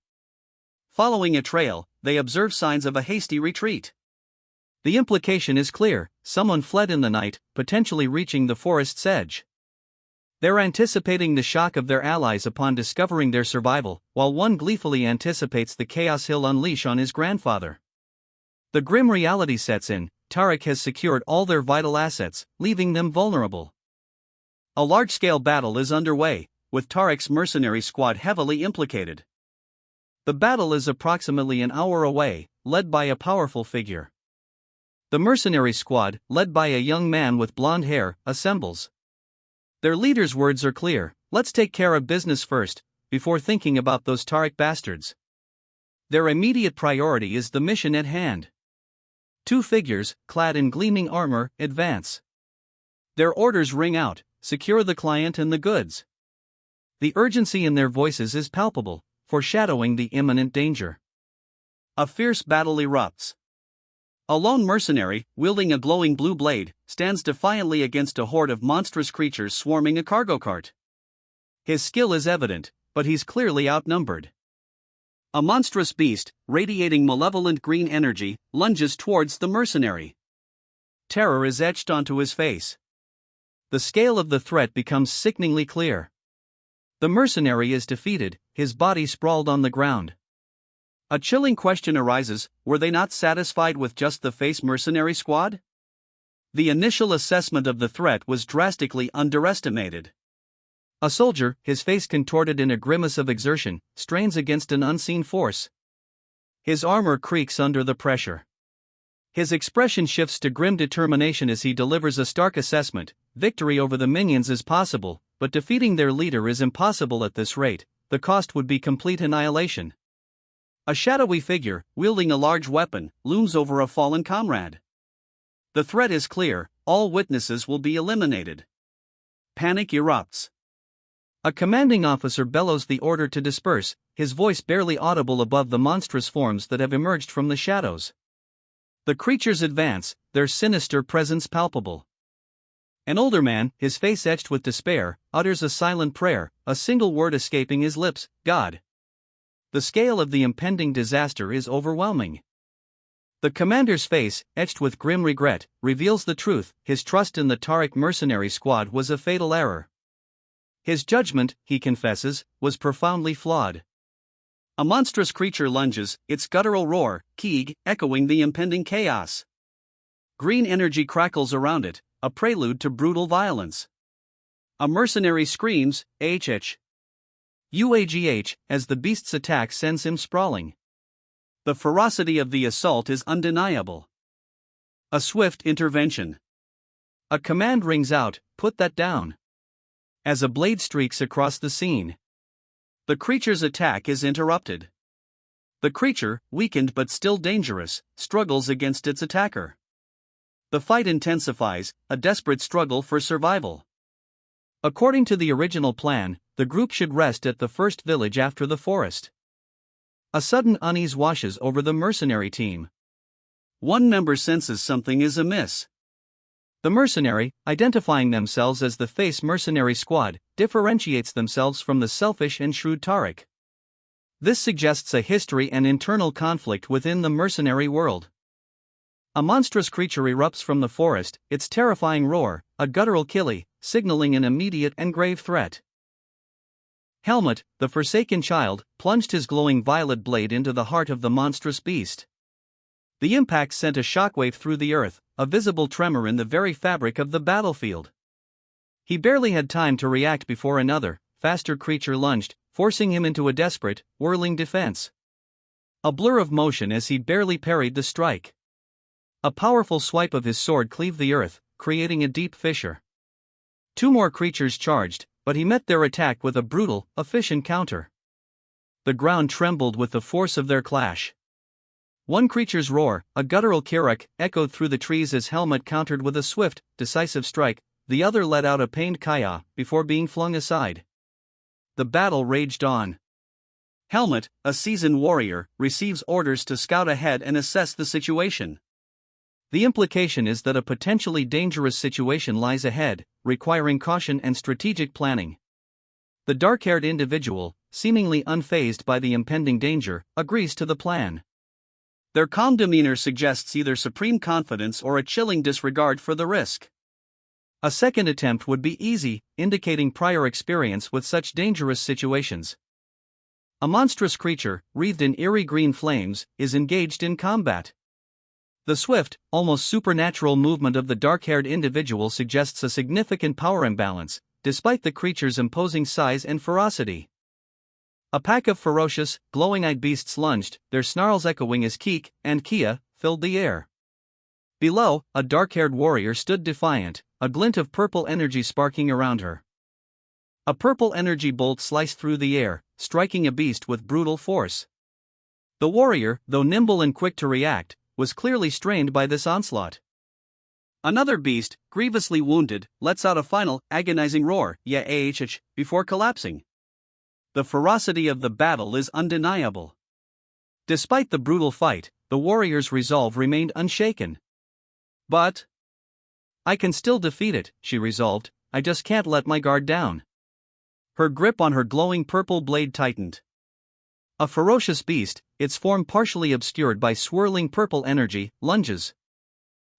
Following a trail, they observe signs of a hasty retreat. The implication is clear: someone fled in the night, potentially reaching the forest's edge. They're anticipating the shock of their allies upon discovering their survival, while one gleefully anticipates the chaos he'll unleash on his grandfather. The grim reality sets in: Tariq has secured all their vital assets, leaving them vulnerable. A large-scale battle is underway, with Tariq's mercenary squad heavily implicated. The battle is approximately an hour away, led by a powerful figure. The mercenary squad, led by a young man with blonde hair, assembles. Their leader's words are clear: "Let's take care of business first, before thinking about those Tariq bastards." Their immediate priority is the mission at hand. Two figures, clad in gleaming armor, advance. Their orders ring out: secure the client and the goods. The urgency in their voices is palpable, foreshadowing the imminent danger. A fierce battle erupts. A lone mercenary, wielding a glowing blue blade, stands defiantly against a horde of monstrous creatures swarming a cargo cart. His skill is evident, but he's clearly outnumbered. A monstrous beast, radiating malevolent green energy, lunges towards the mercenary. Terror is etched onto his face. The scale of the threat becomes sickeningly clear. The mercenary is defeated, his body sprawled on the ground. A chilling question arises: were they not satisfied with just the face mercenary squad? The initial assessment of the threat was drastically underestimated. A soldier, his face contorted in a grimace of exertion, strains against an unseen force. His armor creaks under the pressure. His expression shifts to grim determination as he delivers a stark assessment: victory over the minions is possible, but defeating their leader is impossible at this rate. The cost would be complete annihilation. A shadowy figure, wielding a large weapon, looms over a fallen comrade. The threat is clear: all witnesses will be eliminated. Panic erupts. A commanding officer bellows the order to disperse, his voice barely audible above the monstrous forms that have emerged from the shadows. The creatures advance, their sinister presence palpable. An older man, his face etched with despair, utters a silent prayer, a single word escaping his lips: "God." The scale of the impending disaster is overwhelming. The commander's face, etched with grim regret, reveals the truth: his trust in the Tariq mercenary squad was a fatal error. His judgment, he confesses, was profoundly flawed. A monstrous creature lunges, its guttural roar, Keeg, echoing the impending chaos. Green energy crackles around it, a prelude to brutal violence. A mercenary screams, "Hh! Uagh!" as the beast's attack sends him sprawling. The ferocity of the assault is undeniable. A swift intervention. A command rings out, "Put that down," as a blade streaks across the scene. The creature's attack is interrupted. The creature, weakened but still dangerous, struggles against its attacker. The fight intensifies, a desperate struggle for survival. According to the original plan, the group should rest at the first village after the forest. A sudden unease washes over the mercenary team. One member senses something is amiss. The mercenary, identifying themselves as the Face Mercenary Squad, differentiates themselves from the selfish and shrewd Tariq. This suggests a history and internal conflict within the mercenary world. A monstrous creature erupts from the forest, its terrifying roar, a guttural killie, signaling an immediate and grave threat. Helmut, the forsaken child, plunged his glowing violet blade into the heart of the monstrous beast. The impact sent a shockwave through the earth, a visible tremor in the very fabric of the battlefield. He barely had time to react before another, faster creature lunged, forcing him into a desperate, whirling defense. A blur of motion as he barely parried the strike. A powerful swipe of his sword cleaved the earth, creating a deep fissure. Two more creatures charged, but he met their attack with a brutal, efficient counter. The ground trembled with the force of their clash. One creature's roar, a guttural kirak, echoed through the trees as Helmut countered with a swift, decisive strike. The other let out a pained kaya before being flung aside. The battle raged on. Helmut, a seasoned warrior, receives orders to scout ahead and assess the situation. The implication is that a potentially dangerous situation lies ahead, requiring caution and strategic planning. The dark-haired individual, seemingly unfazed by the impending danger, agrees to the plan. Their calm demeanor suggests either supreme confidence or a chilling disregard for the risk. A second attempt would be easy, indicating prior experience with such dangerous situations. A monstrous creature, wreathed in eerie green flames, is engaged in combat. The swift, almost supernatural movement of the dark-haired individual suggests a significant power imbalance, despite the creature's imposing size and ferocity. A pack of ferocious, glowing-eyed beasts lunged, their snarls echoing as Keek and Kia filled the air. Below, a dark-haired warrior stood defiant, a glint of purple energy sparking around her. A purple energy bolt sliced through the air, striking a beast with brutal force. The warrior, though nimble and quick to react, was clearly strained by this onslaught. Another beast, grievously wounded, lets out a final, agonizing roar, "Ya-ah-ch-ch," before collapsing. The ferocity of the battle is undeniable. Despite the brutal fight, the warrior's resolve remained unshaken. "But I can still defeat it," she resolved, "I just can't let my guard down." Her grip on her glowing purple blade tightened. A ferocious beast, its form partially obscured by swirling purple energy, lunges.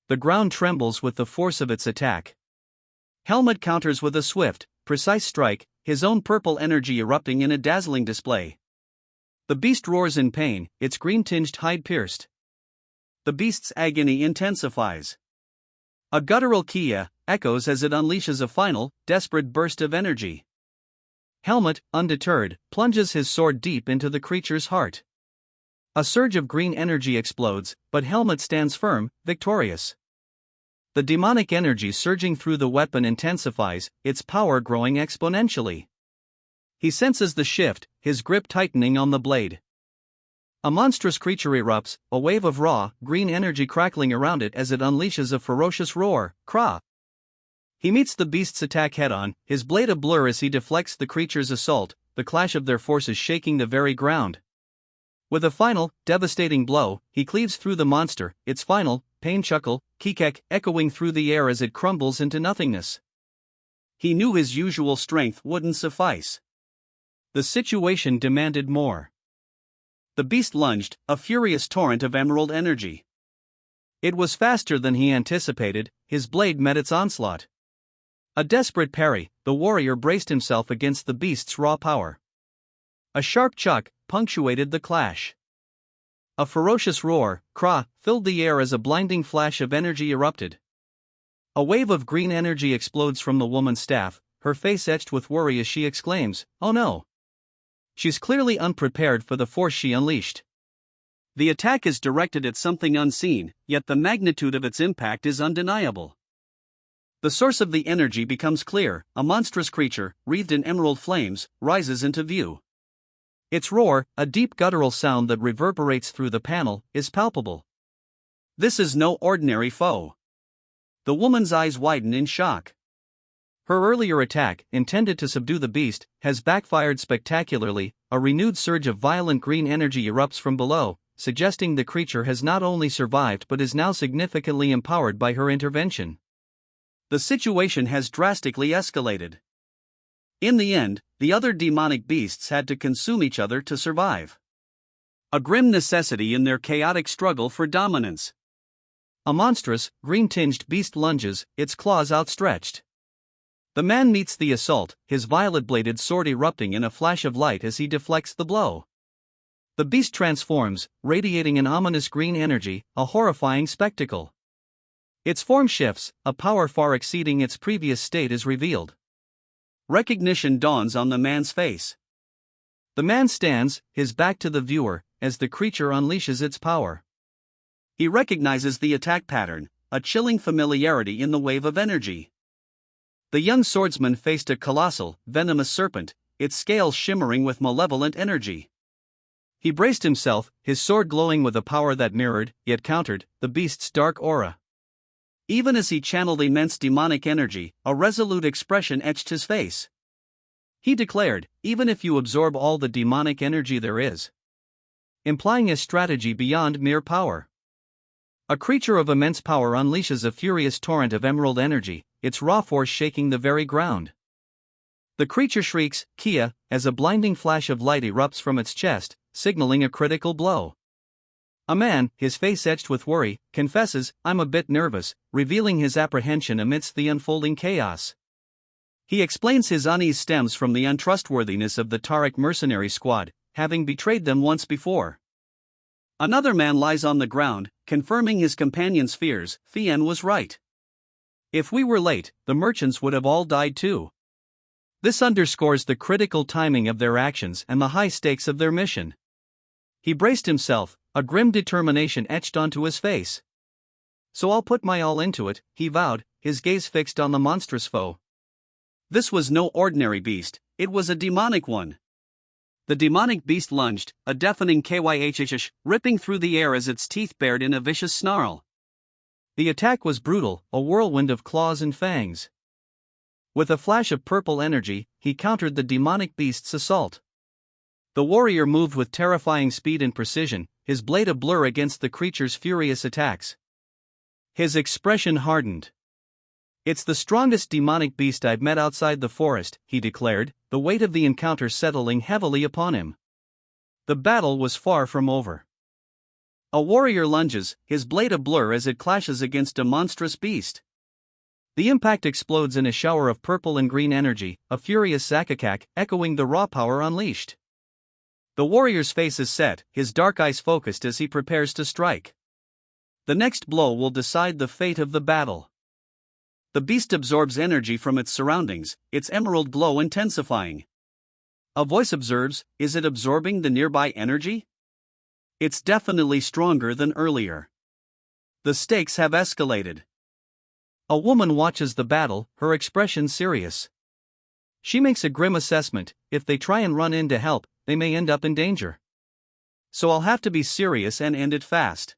The ground trembles with the force of its attack. Helmut counters with a swift, precise strike, his own purple energy erupting in a dazzling display. The beast roars in pain, its green-tinged hide pierced. The beast's agony intensifies. A guttural kia echoes as it unleashes a final, desperate burst of energy. Helmut, undeterred, plunges his sword deep into the creature's heart. A surge of green energy explodes, but Helmut stands firm, victorious. The demonic energy surging through the weapon intensifies, its power growing exponentially. He senses the shift, his grip tightening on the blade. A monstrous creature erupts, a wave of raw, green energy crackling around it as it unleashes a ferocious roar, "Kra!" He meets the beast's attack head-on, his blade a blur as he deflects the creature's assault, the clash of their forces shaking the very ground. With a final, devastating blow, he cleaves through the monster, its final, pain chuckle, kikek, echoing through the air as it crumbles into nothingness. He knew his usual strength wouldn't suffice. The situation demanded more. The beast lunged, a furious torrent of emerald energy. It was faster than he anticipated, his blade met its onslaught. A desperate parry, the warrior braced himself against the beast's raw power. A sharp chuck punctuated the clash. A ferocious roar, kra, filled the air as a blinding flash of energy erupted. A wave of green energy explodes from the woman's staff, her face etched with worry as she exclaims, "Oh no!" She's clearly unprepared for the force she unleashed. The attack is directed at something unseen, yet the magnitude of its impact is undeniable. The source of the energy becomes clear, a monstrous creature, wreathed in emerald flames, rises into view. Its roar, a deep guttural sound that reverberates through the panel, is palpable. This is no ordinary foe. The woman's eyes widen in shock. Her earlier attack, intended to subdue the beast, has backfired spectacularly. A renewed surge of violent green energy erupts from below, suggesting the creature has not only survived but is now significantly empowered by her intervention. The situation has drastically escalated. In the end, the other demonic beasts had to consume each other to survive. A grim necessity in their chaotic struggle for dominance. A monstrous, green-tinged beast lunges, its claws outstretched. The man meets the assault, his violet-bladed sword erupting in a flash of light as he deflects the blow. The beast transforms, radiating an ominous green energy, a horrifying spectacle. Its form shifts, a power far exceeding its previous state is revealed. Recognition dawns on the man's face. The man stands, his back to the viewer, as the creature unleashes its power. He recognizes the attack pattern, a chilling familiarity in the wave of energy. The young swordsman faced a colossal, venomous serpent, its scales shimmering with malevolent energy. He braced himself, his sword glowing with a power that mirrored, yet countered, the beast's dark aura. Even as he channeled immense demonic energy, a resolute expression etched his face. He declared, "Even if you absorb all the demonic energy there is," implying a strategy beyond mere power. A creature of immense power unleashes a furious torrent of emerald energy, its raw force shaking the very ground. The creature shrieks, "Kia," as a blinding flash of light erupts from its chest, signaling a critical blow. A man, his face etched with worry, confesses, "I'm a bit nervous," revealing his apprehension amidst the unfolding chaos. He explains his unease stems from the untrustworthiness of the Tariq mercenary squad, having betrayed them once before. Another man lies on the ground, confirming his companion's fears. Fien was right. If we were late, the merchants would have all died too. This underscores the critical timing of their actions and the high stakes of their mission. He braced himself, a grim determination etched onto his face. "So I'll put my all into it," he vowed, his gaze fixed on the monstrous foe. This was no ordinary beast, it was a demonic one. The demonic beast lunged, a deafening kyhh, ripping through the air as its teeth bared in a vicious snarl. The attack was brutal, a whirlwind of claws and fangs. With a flash of purple energy, he countered the demonic beast's assault. The warrior moved with terrifying speed and precision, his blade a blur against the creature's furious attacks. His expression hardened. "It's the strongest demonic beast I've met outside the forest," he declared, the weight of the encounter settling heavily upon him. The battle was far from over. A warrior lunges, his blade a blur as it clashes against a monstrous beast. The impact explodes in a shower of purple and green energy, a furious zakakak, echoing the raw power unleashed. The warrior's face is set, his dark eyes focused as he prepares to strike. The next blow will decide the fate of the battle. The beast absorbs energy from its surroundings, its emerald glow intensifying. A voice observes, "Is it absorbing the nearby energy? It's definitely stronger than earlier." The stakes have escalated. A woman watches the battle, her expression serious. She makes a grim assessment: if they try and run in to help, they may end up in danger. "So I'll have to be serious and end it fast."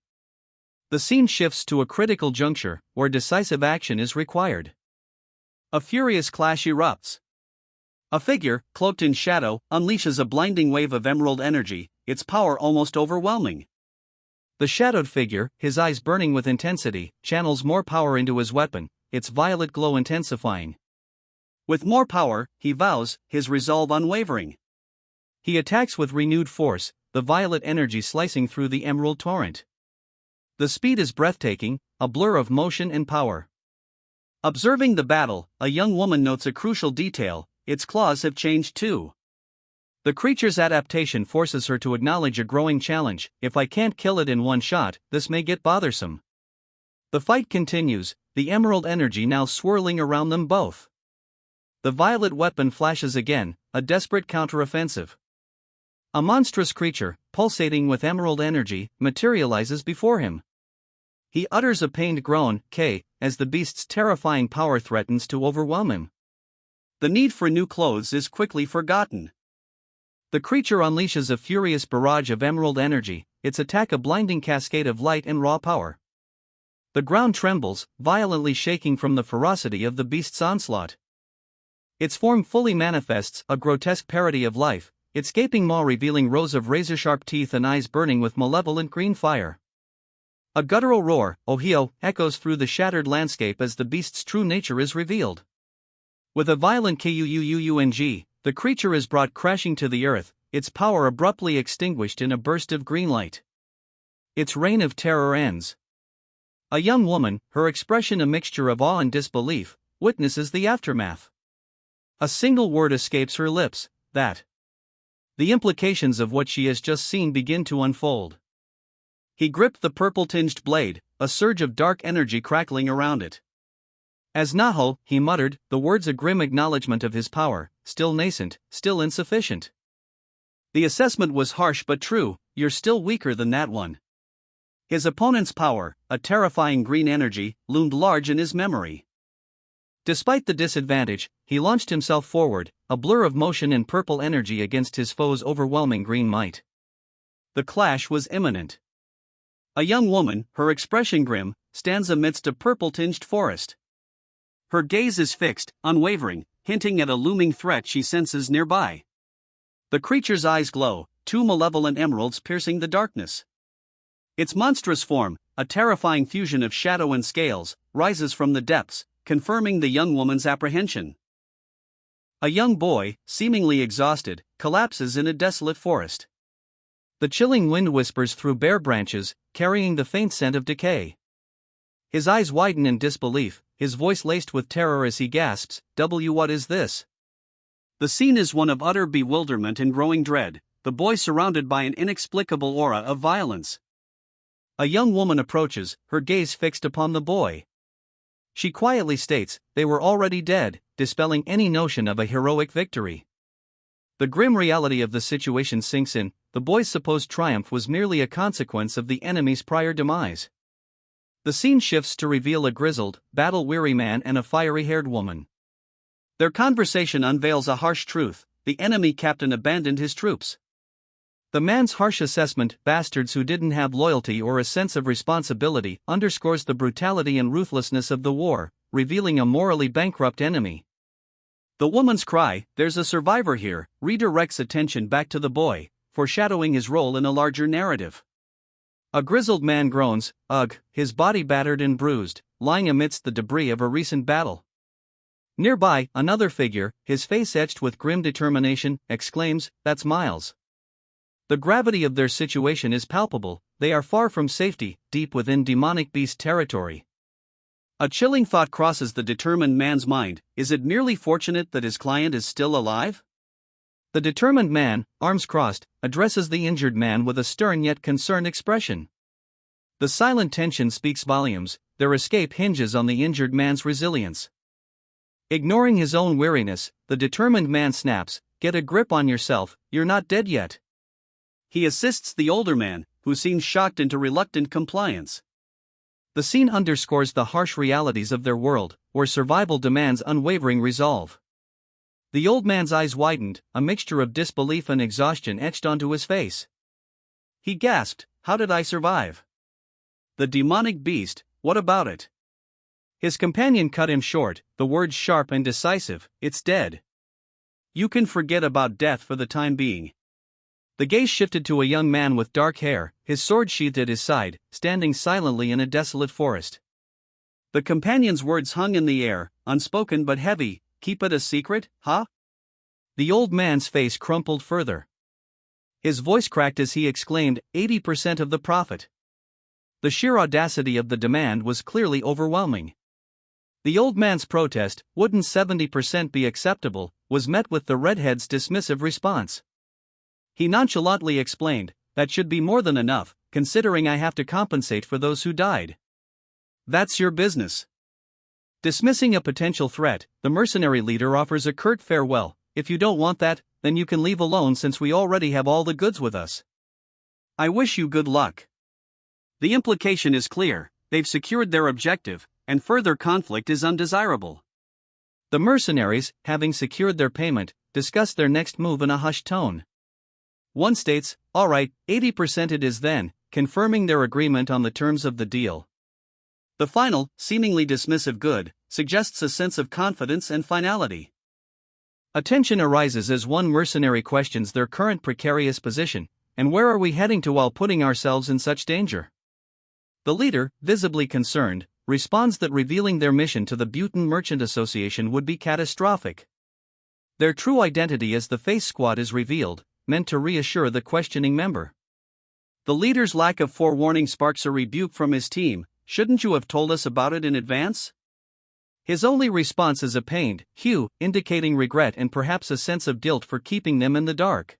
The scene shifts to a critical juncture, where decisive action is required. A furious clash erupts. A figure, cloaked in shadow, unleashes a blinding wave of emerald energy, its power almost overwhelming. The shadowed figure, his eyes burning with intensity, channels more power into his weapon, its violet glow intensifying. With more power, he vows, his resolve unwavering. He attacks with renewed force, the violet energy slicing through the emerald torrent. The speed is breathtaking, a blur of motion and power. Observing the battle, a young woman notes a crucial detail: its claws have changed too. The creature's adaptation forces her to acknowledge a growing challenge: if I can't kill it in one shot, this may get bothersome. The fight continues, the emerald energy now swirling around them both. The violet weapon flashes again, a desperate counteroffensive. A monstrous creature, pulsating with emerald energy, materializes before him. He utters a pained groan, as the beast's terrifying power threatens to overwhelm him. The need for new clothes is quickly forgotten. The creature unleashes a furious barrage of emerald energy, its attack a blinding cascade of light and raw power. The ground trembles, violently shaking from the ferocity of the beast's onslaught. Its form fully manifests, a grotesque parody of life, its gaping maw revealing rows of razor-sharp teeth and eyes burning with malevolent green fire. A guttural roar, ohio, echoes through the shattered landscape as the beast's true nature is revealed. With a violent kuuung, the creature is brought crashing to the earth, its power abruptly extinguished in a burst of green light. Its reign of terror ends. A young woman, her expression a mixture of awe and disbelief, witnesses the aftermath. A single word escapes her lips: that. The implications of what she has just seen begin to unfold. He gripped the purple-tinged blade, a surge of dark energy crackling around it. As Naho, he muttered, the words a grim acknowledgement of his power, still nascent, still insufficient. The assessment was harsh but true: you're still weaker than that one. His opponent's power, a terrifying green energy, loomed large in his memory. Despite the disadvantage, he launched himself forward, a blur of motion and purple energy against his foe's overwhelming green might. The clash was imminent. A young woman, her expression grim, stands amidst a purple-tinged forest. Her gaze is fixed, unwavering, hinting at a looming threat she senses nearby. The creature's eyes glow, two malevolent emeralds piercing the darkness. Its monstrous form, a terrifying fusion of shadow and scales, rises from the depths, confirming the young woman's apprehension. A young boy, seemingly exhausted, collapses in a desolate forest. The chilling wind whispers through bare branches, carrying the faint scent of decay. His eyes widen in disbelief, his voice laced with terror as he gasps, what is this?" The scene is one of utter bewilderment and growing dread, the boy surrounded by an inexplicable aura of violence. A young woman approaches, her gaze fixed upon the boy. She quietly states, they were already dead, dispelling any notion of a heroic victory. The grim reality of the situation sinks in: the boy's supposed triumph was merely a consequence of the enemy's prior demise. The scene shifts to reveal a grizzled, battle-weary man and a fiery-haired woman. Their conversation unveils a harsh truth: the enemy captain abandoned his troops. The man's harsh assessment, bastards who didn't have loyalty or a sense of responsibility, underscores the brutality and ruthlessness of the war, revealing a morally bankrupt enemy. The woman's cry, "There's a survivor here," redirects attention back to the boy, foreshadowing his role in a larger narrative. A grizzled man groans, ugh, his body battered and bruised, lying amidst the debris of a recent battle. Nearby, another figure, his face etched with grim determination, exclaims, "That's Miles." The gravity of their situation is palpable: they are far from safety, deep within demonic beast territory. A chilling thought crosses the determined man's mind: is it merely fortunate that his client is still alive? The determined man, arms crossed, addresses the injured man with a stern yet concerned expression. The silent tension speaks volumes: their escape hinges on the injured man's resilience. Ignoring his own weariness, the determined man snaps, "Get a grip on yourself, you're not dead yet." He assists the older man, who seems shocked into reluctant compliance. The scene underscores the harsh realities of their world, where survival demands unwavering resolve. The old man's eyes widened, a mixture of disbelief and exhaustion etched onto his face. He gasped, "How did I survive?" "The demonic beast, what about it?" His companion cut him short, the words sharp and decisive, "It's dead. You can forget about death for the time being." The gaze shifted to a young man with dark hair, his sword sheathed at his side, standing silently in a desolate forest. The companion's words hung in the air, unspoken but heavy, "Keep it a secret, huh?" The old man's face crumpled further. His voice cracked as he exclaimed, 80% of the profit." The sheer audacity of the demand was clearly overwhelming. The old man's protest, "Wouldn't 70% be acceptable?" was met with the redhead's dismissive response. He nonchalantly explained, "That should be more than enough, considering I have to compensate for those who died." "That's your business." Dismissing a potential threat, the mercenary leader offers a curt farewell. "If you don't want that, then you can leave alone since we already have all the goods with us. I wish you good luck." The implication is clear: they've secured their objective, and further conflict is undesirable. The mercenaries, having secured their payment, discuss their next move in a hushed tone. One states, "All right, 80% it is then," confirming their agreement on the terms of the deal. The final, seemingly dismissive good, suggests a sense of confidence and finality. A tension arises as one mercenary questions their current precarious position, and where are we heading to while putting ourselves in such danger? The leader, visibly concerned, responds that revealing their mission to the Bhutan Merchant Association would be catastrophic. Their true identity as the Face Squad is revealed, meant to reassure the questioning member. The leader's lack of forewarning sparks a rebuke from his team. "Shouldn't you have told us about it in advance?" His only response is a pained hue, indicating regret and perhaps a sense of guilt for keeping them in the dark.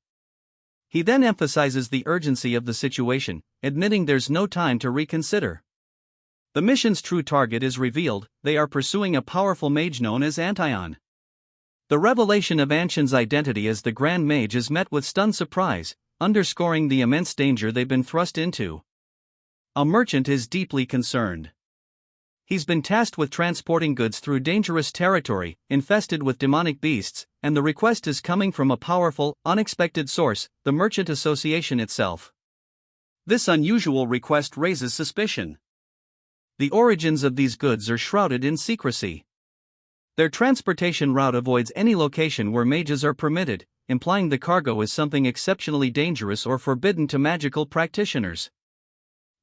He then emphasizes the urgency of the situation, admitting there's no time to reconsider. The mission's true target is revealed: they are pursuing a powerful mage known as Antion. The revelation of Anshin's identity as the Grand Mage is met with stunned surprise, underscoring the immense danger they've been thrust into. A merchant is deeply concerned. He's been tasked with transporting goods through dangerous territory, infested with demonic beasts, and the request is coming from a powerful, unexpected source, the Merchant Association itself. This unusual request raises suspicion. The origins of these goods are shrouded in secrecy. Their transportation route avoids any location where mages are permitted, implying the cargo is something exceptionally dangerous or forbidden to magical practitioners.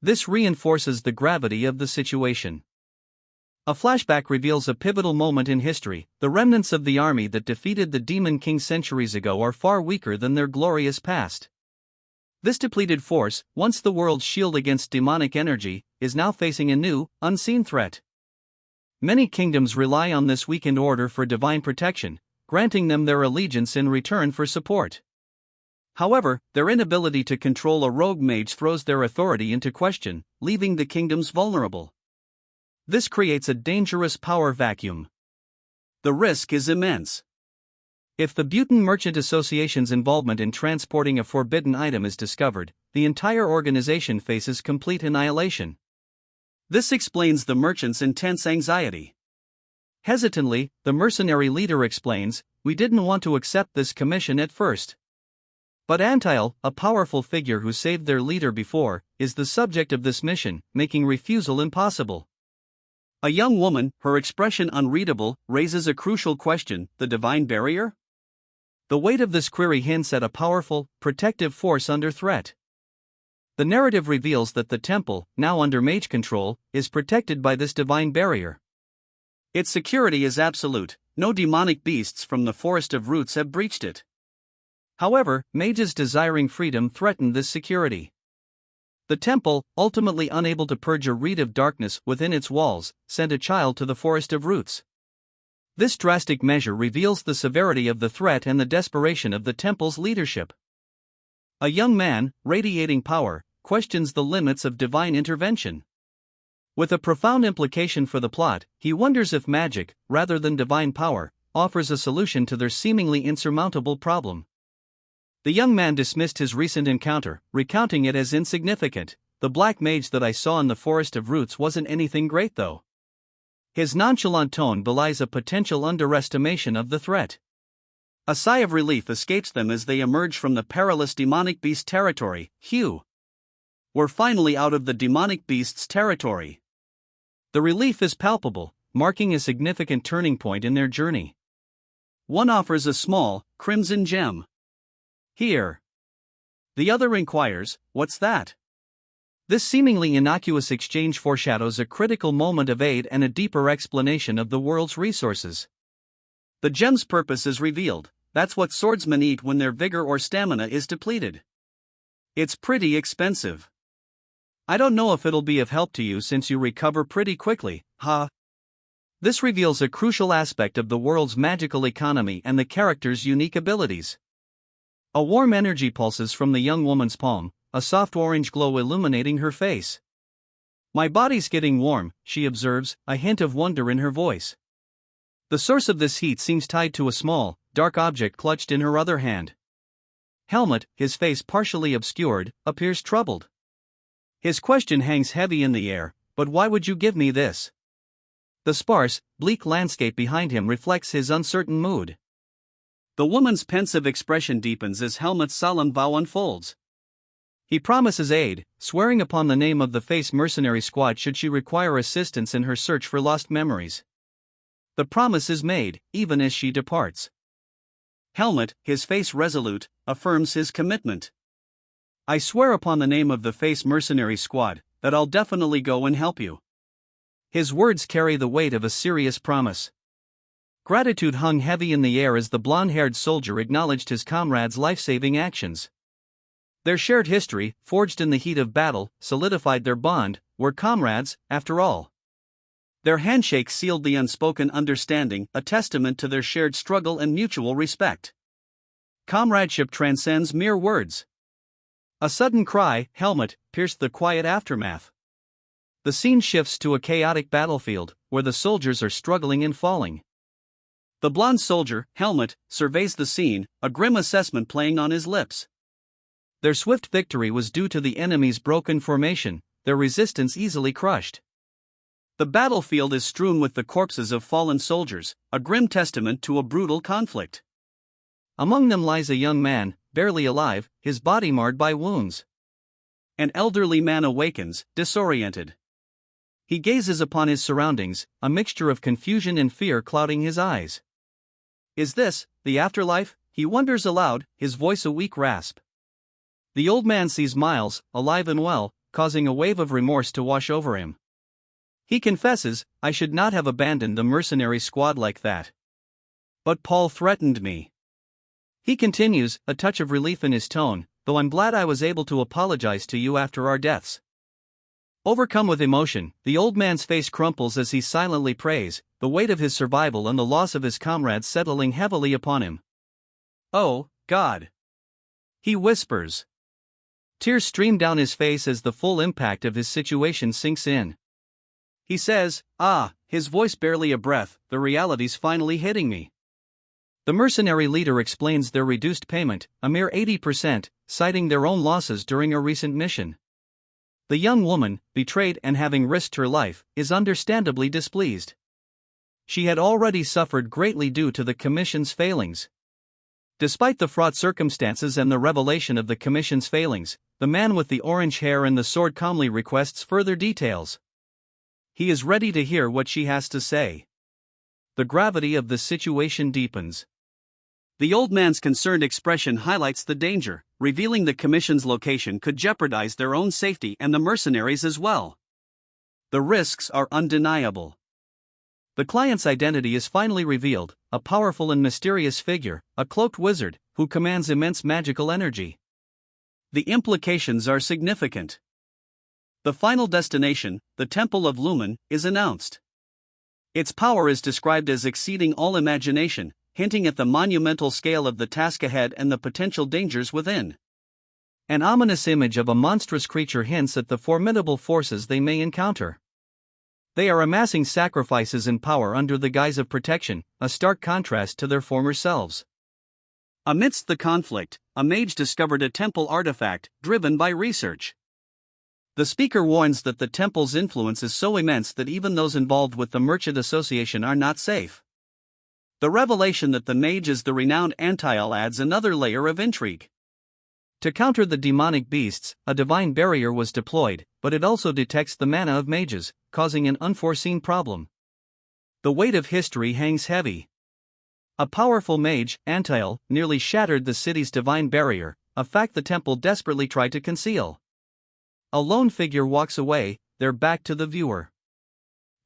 This reinforces the gravity of the situation. A flashback reveals a pivotal moment in history: the remnants of the army that defeated the Demon King centuries ago are far weaker than their glorious past. This depleted force, once the world's shield against demonic energy, is now facing a new, unseen threat. Many kingdoms rely on this weakened order for divine protection, granting them their allegiance in return for support. However, their inability to control a rogue mage throws their authority into question, leaving the kingdoms vulnerable. This creates a dangerous power vacuum. The risk is immense. If the Bhutan Merchant Association's involvement in transporting a forbidden item is discovered, the entire organization faces complete annihilation. This explains the merchants' intense anxiety. Hesitantly, the mercenary leader explains, "We didn't want to accept this commission at first." But Antil, a powerful figure who saved their leader before, is the subject of this mission, making refusal impossible. A young woman, her expression unreadable, raises a crucial question: the divine barrier? The weight of this query hints at a powerful, protective force under threat. The narrative reveals that the temple, now under mage control, is protected by this divine barrier. Its security is absolute. No demonic beasts from the Forest of Roots have breached it. However, mages desiring freedom threaten this security. The temple, ultimately unable to purge a reed of darkness within its walls, sent a child to the Forest of Roots. This drastic measure reveals the severity of the threat and the desperation of the temple's leadership. A young man, radiating power, questions the limits of divine intervention. With a profound implication for the plot, he wonders if magic, rather than divine power, offers a solution to their seemingly insurmountable problem. The young man dismissed his recent encounter, recounting it as insignificant. "The black mage that I saw in the Forest of Roots wasn't anything great though." His nonchalant tone belies a potential underestimation of the threat. A sigh of relief escapes them as they emerge from the perilous demonic beast territory. Phew! We're finally out of the demonic beast's territory. The relief is palpable, marking a significant turning point in their journey. One offers a small, crimson gem. "Here." The other inquires, "What's that?" This seemingly innocuous exchange foreshadows a critical moment of aid and a deeper explanation of the world's resources. The gem's purpose is revealed: that's what swordsmen eat when their vigor or stamina is depleted. It's pretty expensive. I don't know if it'll be of help to you since you recover pretty quickly, huh? This reveals a crucial aspect of the world's magical economy and the character's unique abilities. A warm energy pulses from the young woman's palm, a soft orange glow illuminating her face. My body's getting warm, she observes, a hint of wonder in her voice. The source of this heat seems tied to a small, dark object clutched in her other hand. Helmut, his face partially obscured, appears troubled. His question hangs heavy in the air, but why would you give me this? The sparse, bleak landscape behind him reflects his uncertain mood. The woman's pensive expression deepens as Helmut's solemn vow unfolds. He promises aid, swearing upon the name of the Face Mercenary Squad should she require assistance in her search for lost memories. The promise is made, even as she departs. Helmut, his face resolute, affirms his commitment. I swear upon the name of the Face Mercenary Squad that I'll definitely go and help you. His words carry the weight of a serious promise. Gratitude hung heavy in the air as the blonde-haired soldier acknowledged his comrade's life-saving actions. Their shared history, forged in the heat of battle, solidified their bond, were comrades, after all. Their handshake sealed the unspoken understanding, a testament to their shared struggle and mutual respect. Comradeship transcends mere words. A sudden cry, Helmut, pierced the quiet aftermath. The scene shifts to a chaotic battlefield, where the soldiers are struggling and falling. The blonde soldier, Helmut, surveys the scene, a grim assessment playing on his lips. Their swift victory was due to the enemy's broken formation, their resistance easily crushed. The battlefield is strewn with the corpses of fallen soldiers, a grim testament to a brutal conflict. Among them lies a young man, barely alive, his body marred by wounds. An elderly man awakens, disoriented. He gazes upon his surroundings, a mixture of confusion and fear clouding his eyes. Is this the afterlife? He wonders aloud, his voice a weak rasp. The old man sees Miles, alive and well, causing a wave of remorse to wash over him. He confesses, I should not have abandoned the mercenary squad like that. But Paul threatened me. He continues, a touch of relief in his tone, though I'm glad I was able to apologize to you after our deaths. Overcome with emotion, the old man's face crumples as he silently prays, the weight of his survival and the loss of his comrades settling heavily upon him. Oh, God! He whispers. Tears stream down his face as the full impact of his situation sinks in. He says, his voice barely a breath, the reality's finally hitting me. The mercenary leader explains their reduced payment, a mere 80%, citing their own losses during a recent mission. The young woman, betrayed and having risked her life, is understandably displeased. She had already suffered greatly due to the Commission's failings. Despite the fraught circumstances and the revelation of the Commission's failings, the man with the orange hair and the sword calmly requests further details. He is ready to hear what she has to say. The gravity of the situation deepens. The old man's concerned expression highlights the danger, revealing the Commission's location could jeopardize their own safety and the mercenaries as well. The risks are undeniable. The client's identity is finally revealed, a powerful and mysterious figure, a cloaked wizard, who commands immense magical energy. The implications are significant. The final destination, the Temple of Lumen, is announced. Its power is described as exceeding all imagination, hinting at the monumental scale of the task ahead and the potential dangers within. An ominous image of a monstrous creature hints at the formidable forces they may encounter. They are amassing sacrifices and power under the guise of protection, a stark contrast to their former selves. Amidst the conflict, a mage discovered a temple artifact, driven by research. The speaker warns that the temple's influence is so immense that even those involved with the Merchant Association are not safe. The revelation that the mage is the renowned Antiel adds another layer of intrigue. To counter the demonic beasts, a divine barrier was deployed, but it also detects the mana of mages, causing an unforeseen problem. The weight of history hangs heavy. A powerful mage, Antiel, nearly shattered the city's divine barrier, a fact the temple desperately tried to conceal. A lone figure walks away, their back to the viewer.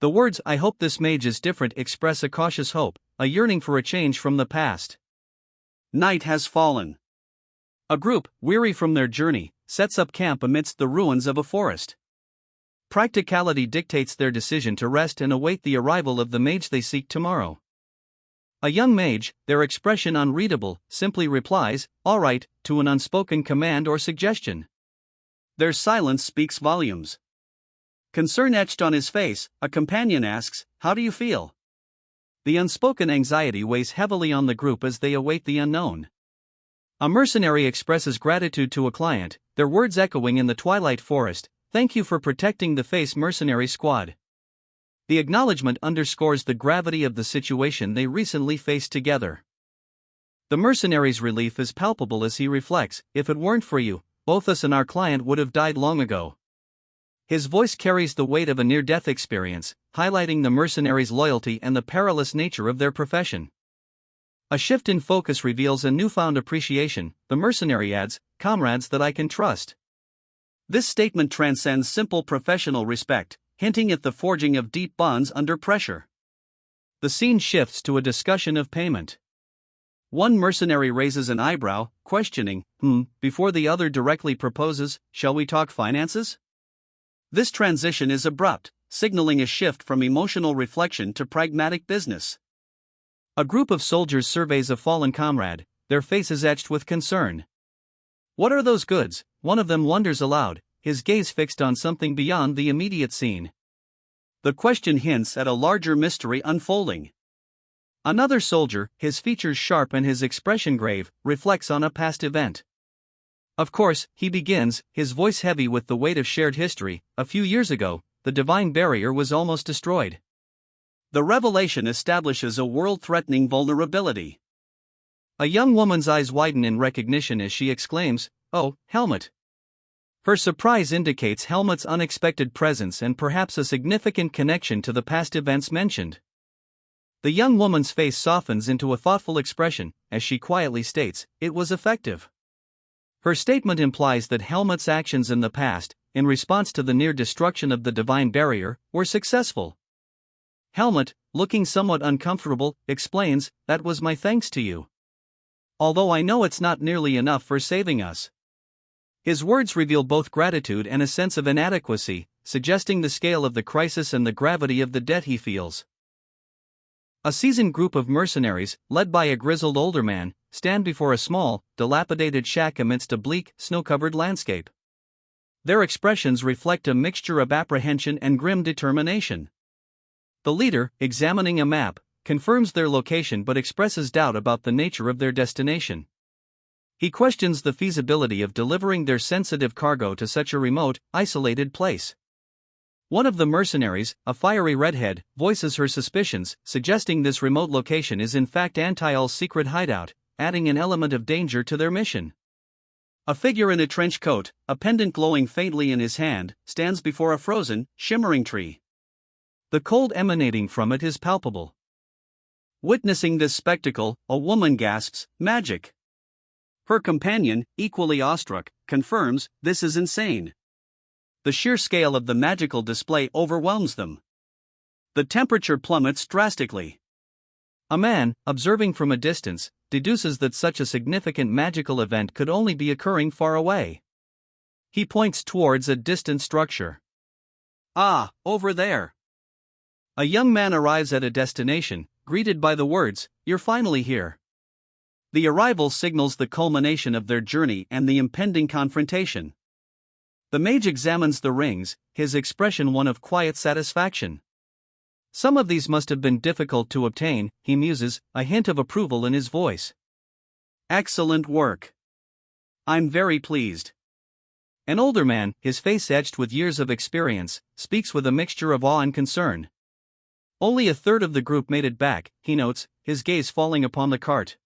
The words "I hope this mage is different" express a cautious hope, a yearning for a change from the past. Night has fallen. A group, weary from their journey, sets up camp amidst the ruins of a forest. Practicality dictates their decision to rest and await the arrival of the mage they seek tomorrow. A young mage, their expression unreadable, simply replies, "All right," to an unspoken command or suggestion. Their silence speaks volumes. Concern etched on his face, a companion asks, "How do you feel?" The unspoken anxiety weighs heavily on the group as they await the unknown. A mercenary expresses gratitude to a client, their words echoing in the twilight forest, "Thank you for protecting the Face Mercenary Squad." The acknowledgement underscores the gravity of the situation they recently faced together. The mercenary's relief is palpable as he reflects, "If it weren't for you, both us and our client would have died long ago." His voice carries the weight of a near-death experience, highlighting the mercenary's loyalty and the perilous nature of their profession. A shift in focus reveals a newfound appreciation. The mercenary adds, "Comrades that I can trust." This statement transcends simple professional respect, hinting at the forging of deep bonds under pressure. The scene shifts to a discussion of payment. One mercenary raises an eyebrow, questioning, before the other directly proposes, "Shall we talk finances?" This transition is abrupt, signaling a shift from emotional reflection to pragmatic business. A group of soldiers surveys a fallen comrade, their faces etched with concern. "What are those goods?" one of them wonders aloud, his gaze fixed on something beyond the immediate scene. The question hints at a larger mystery unfolding. Another soldier, his features sharp and his expression grave, reflects on a past event. "Of course," he begins, his voice heavy with the weight of shared history, "a few years ago, the divine barrier was almost destroyed." The revelation establishes a world-threatening vulnerability. A young woman's eyes widen in recognition as she exclaims, "Oh, Helmut." Her surprise indicates Helmut's unexpected presence and perhaps a significant connection to the past events mentioned. The young woman's face softens into a thoughtful expression, as she quietly states, "It was effective." Her statement implies that Helmut's actions in the past, in response to the near destruction of the divine barrier, were successful. Helmut, looking somewhat uncomfortable, explains, "That was my thanks to you. Although I know it's not nearly enough for saving us." His words reveal both gratitude and a sense of inadequacy, suggesting the scale of the crisis and the gravity of the debt he feels. A seasoned group of mercenaries, led by a grizzled older man, stand before a small, dilapidated shack amidst a bleak, snow-covered landscape. Their expressions reflect a mixture of apprehension and grim determination. The leader, examining a map, confirms their location but expresses doubt about the nature of their destination. He questions the feasibility of delivering their sensitive cargo to such a remote, isolated place. One of the mercenaries, a fiery redhead, voices her suspicions, suggesting this remote location is in fact Antial's secret hideout, adding an element of danger to their mission. A figure in a trench coat, a pendant glowing faintly in his hand, stands before a frozen, shimmering tree. The cold emanating from it is palpable. Witnessing this spectacle, a woman gasps, "Magic!" Her companion, equally awestruck, confirms, "This is insane." The sheer scale of the magical display overwhelms them. The temperature plummets drastically. A man, observing from a distance, deduces that such a significant magical event could only be occurring far away. He points towards a distant structure. "Ah, over there." A young man arrives at a destination, greeted by the words, "You're finally here." The arrival signals the culmination of their journey and the impending confrontation. The mage examines the rings, his expression one of quiet satisfaction. "Some of these must have been difficult to obtain," he muses, a hint of approval in his voice. "Excellent work. I'm very pleased." An older man, his face etched with years of experience, speaks with a mixture of awe and concern. "Only a third of the group made it back," he notes, his gaze falling upon the cart.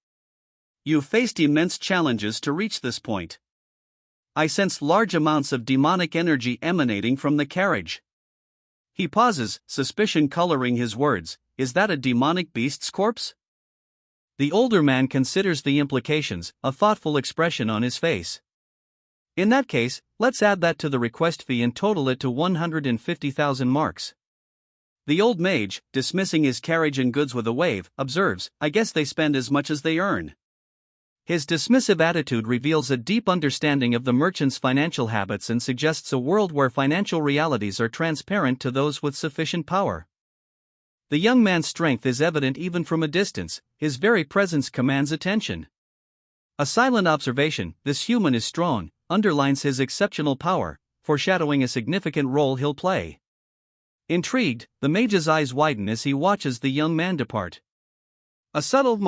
"You've faced immense challenges to reach this point. I sensed large amounts of demonic energy emanating from the carriage." He pauses, suspicion coloring his words. "Is that a demonic beast's corpse?" The older man considers the implications, a thoughtful expression on his face. "In that case, let's add that to the request fee and total it to 150,000 marks. The old mage, dismissing his carriage and goods with a wave, observes, "I guess they spend as much as they earn." His dismissive attitude reveals a deep understanding of the merchant's financial habits and suggests a world where financial realities are transparent to those with sufficient power. The young man's strength is evident even from a distance, his very presence commands attention. A silent observation, "This human is strong," underlines his exceptional power, foreshadowing a significant role he'll play. Intrigued, the mage's eyes widen as he watches the young man depart. A subtle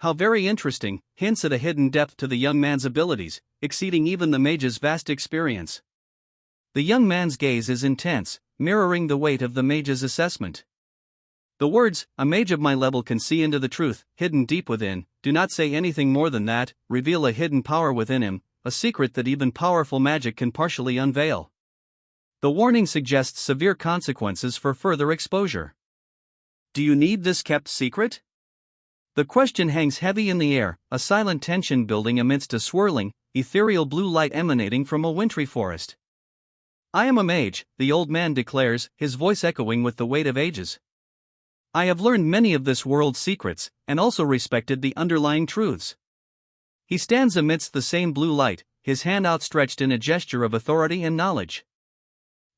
how very interesting, hints at a hidden depth to the young man's abilities, exceeding even the mage's vast experience. The young man's gaze is intense, mirroring the weight of the mage's assessment. The words, "A mage of my level can see into the truth, hidden deep within," do not say anything more than that, reveal a hidden power within him, a secret that even powerful magic can partially unveil. The warning suggests severe consequences for further exposure. Do you need this kept secret? The question hangs heavy in the air, a silent tension building amidst a swirling, ethereal blue light emanating from a wintry forest. "I am a mage," the old man declares, his voice echoing with the weight of ages. "I have learned many of this world's secrets, and also respected the underlying truths." He stands amidst the same blue light, his hand outstretched in a gesture of authority and knowledge.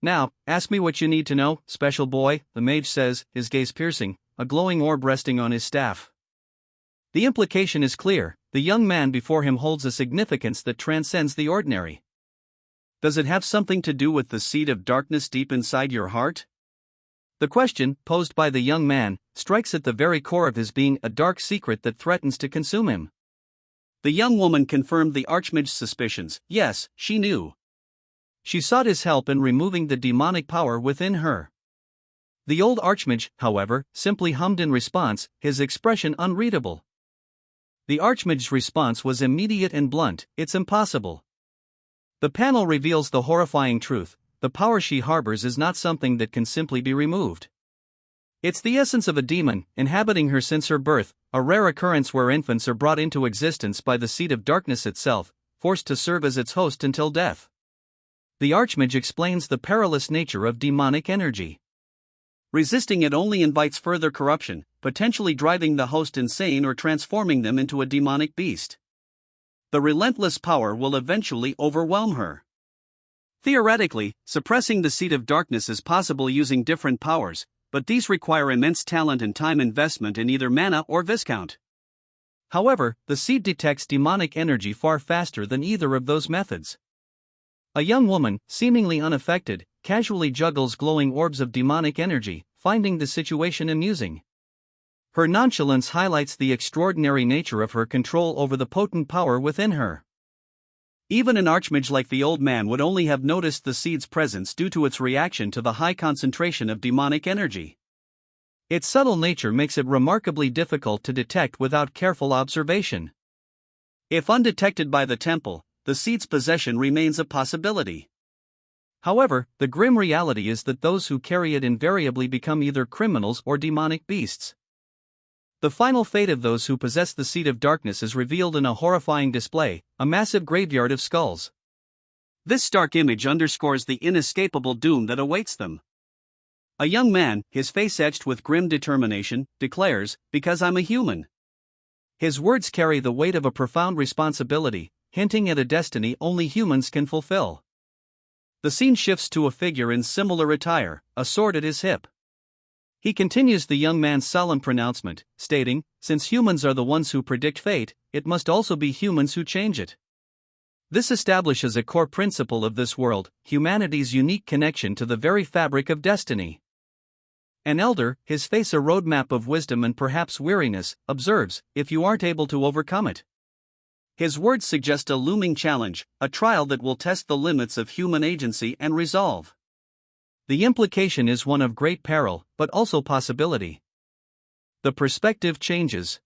"Now, ask me what you need to know, special boy," the mage says, his gaze piercing, a glowing orb resting on his staff. The implication is clear, the young man before him holds a significance that transcends the ordinary. Does it have something to do with the seed of darkness deep inside your heart? The question, posed by the young man, strikes at the very core of his being, a dark secret that threatens to consume him. The young woman confirmed the archmage's suspicions. Yes, she knew. She sought his help in removing the demonic power within her. The old archmage, however, simply hummed in response, his expression unreadable. The archmage's response was immediate and blunt: "It's impossible." The panel reveals the horrifying truth: the power she harbors is not something that can simply be removed. It's the essence of a demon, inhabiting her since her birth, a rare occurrence where infants are brought into existence by the seed of darkness itself, forced to serve as its host until death. The archmage explains the perilous nature of demonic energy. Resisting it only invites further corruption, potentially driving the host insane or transforming them into a demonic beast. The relentless power will eventually overwhelm her. Theoretically, suppressing the seed of darkness is possible using different powers, but these require immense talent and time investment in either mana or viscount. However, the seed detects demonic energy far faster than either of those methods. A young woman, seemingly unaffected, casually juggles glowing orbs of demonic energy, finding the situation amusing. Her nonchalance highlights the extraordinary nature of her control over the potent power within her. Even an archmage like the old man would only have noticed the seed's presence due to its reaction to the high concentration of demonic energy. Its subtle nature makes it remarkably difficult to detect without careful observation. If undetected by the temple, the seed's possession remains a possibility. However, the grim reality is that those who carry it invariably become either criminals or demonic beasts. The final fate of those who possess the seed of darkness is revealed in a horrifying display, a massive graveyard of skulls. This stark image underscores the inescapable doom that awaits them. A young man, his face etched with grim determination, declares, "Because I'm a human." His words carry the weight of a profound responsibility, hinting at a destiny only humans can fulfill. The scene shifts to a figure in similar attire, a sword at his hip. He continues the young man's solemn pronouncement, stating, "Since humans are the ones who predict fate, it must also be humans who change it." This establishes a core principle of this world, humanity's unique connection to the very fabric of destiny. An elder, his face a roadmap of wisdom and perhaps weariness, observes, "If you aren't able to overcome it." His words suggest a looming challenge, a trial that will test the limits of human agency and resolve. The implication is one of great peril, but also possibility. The perspective changes.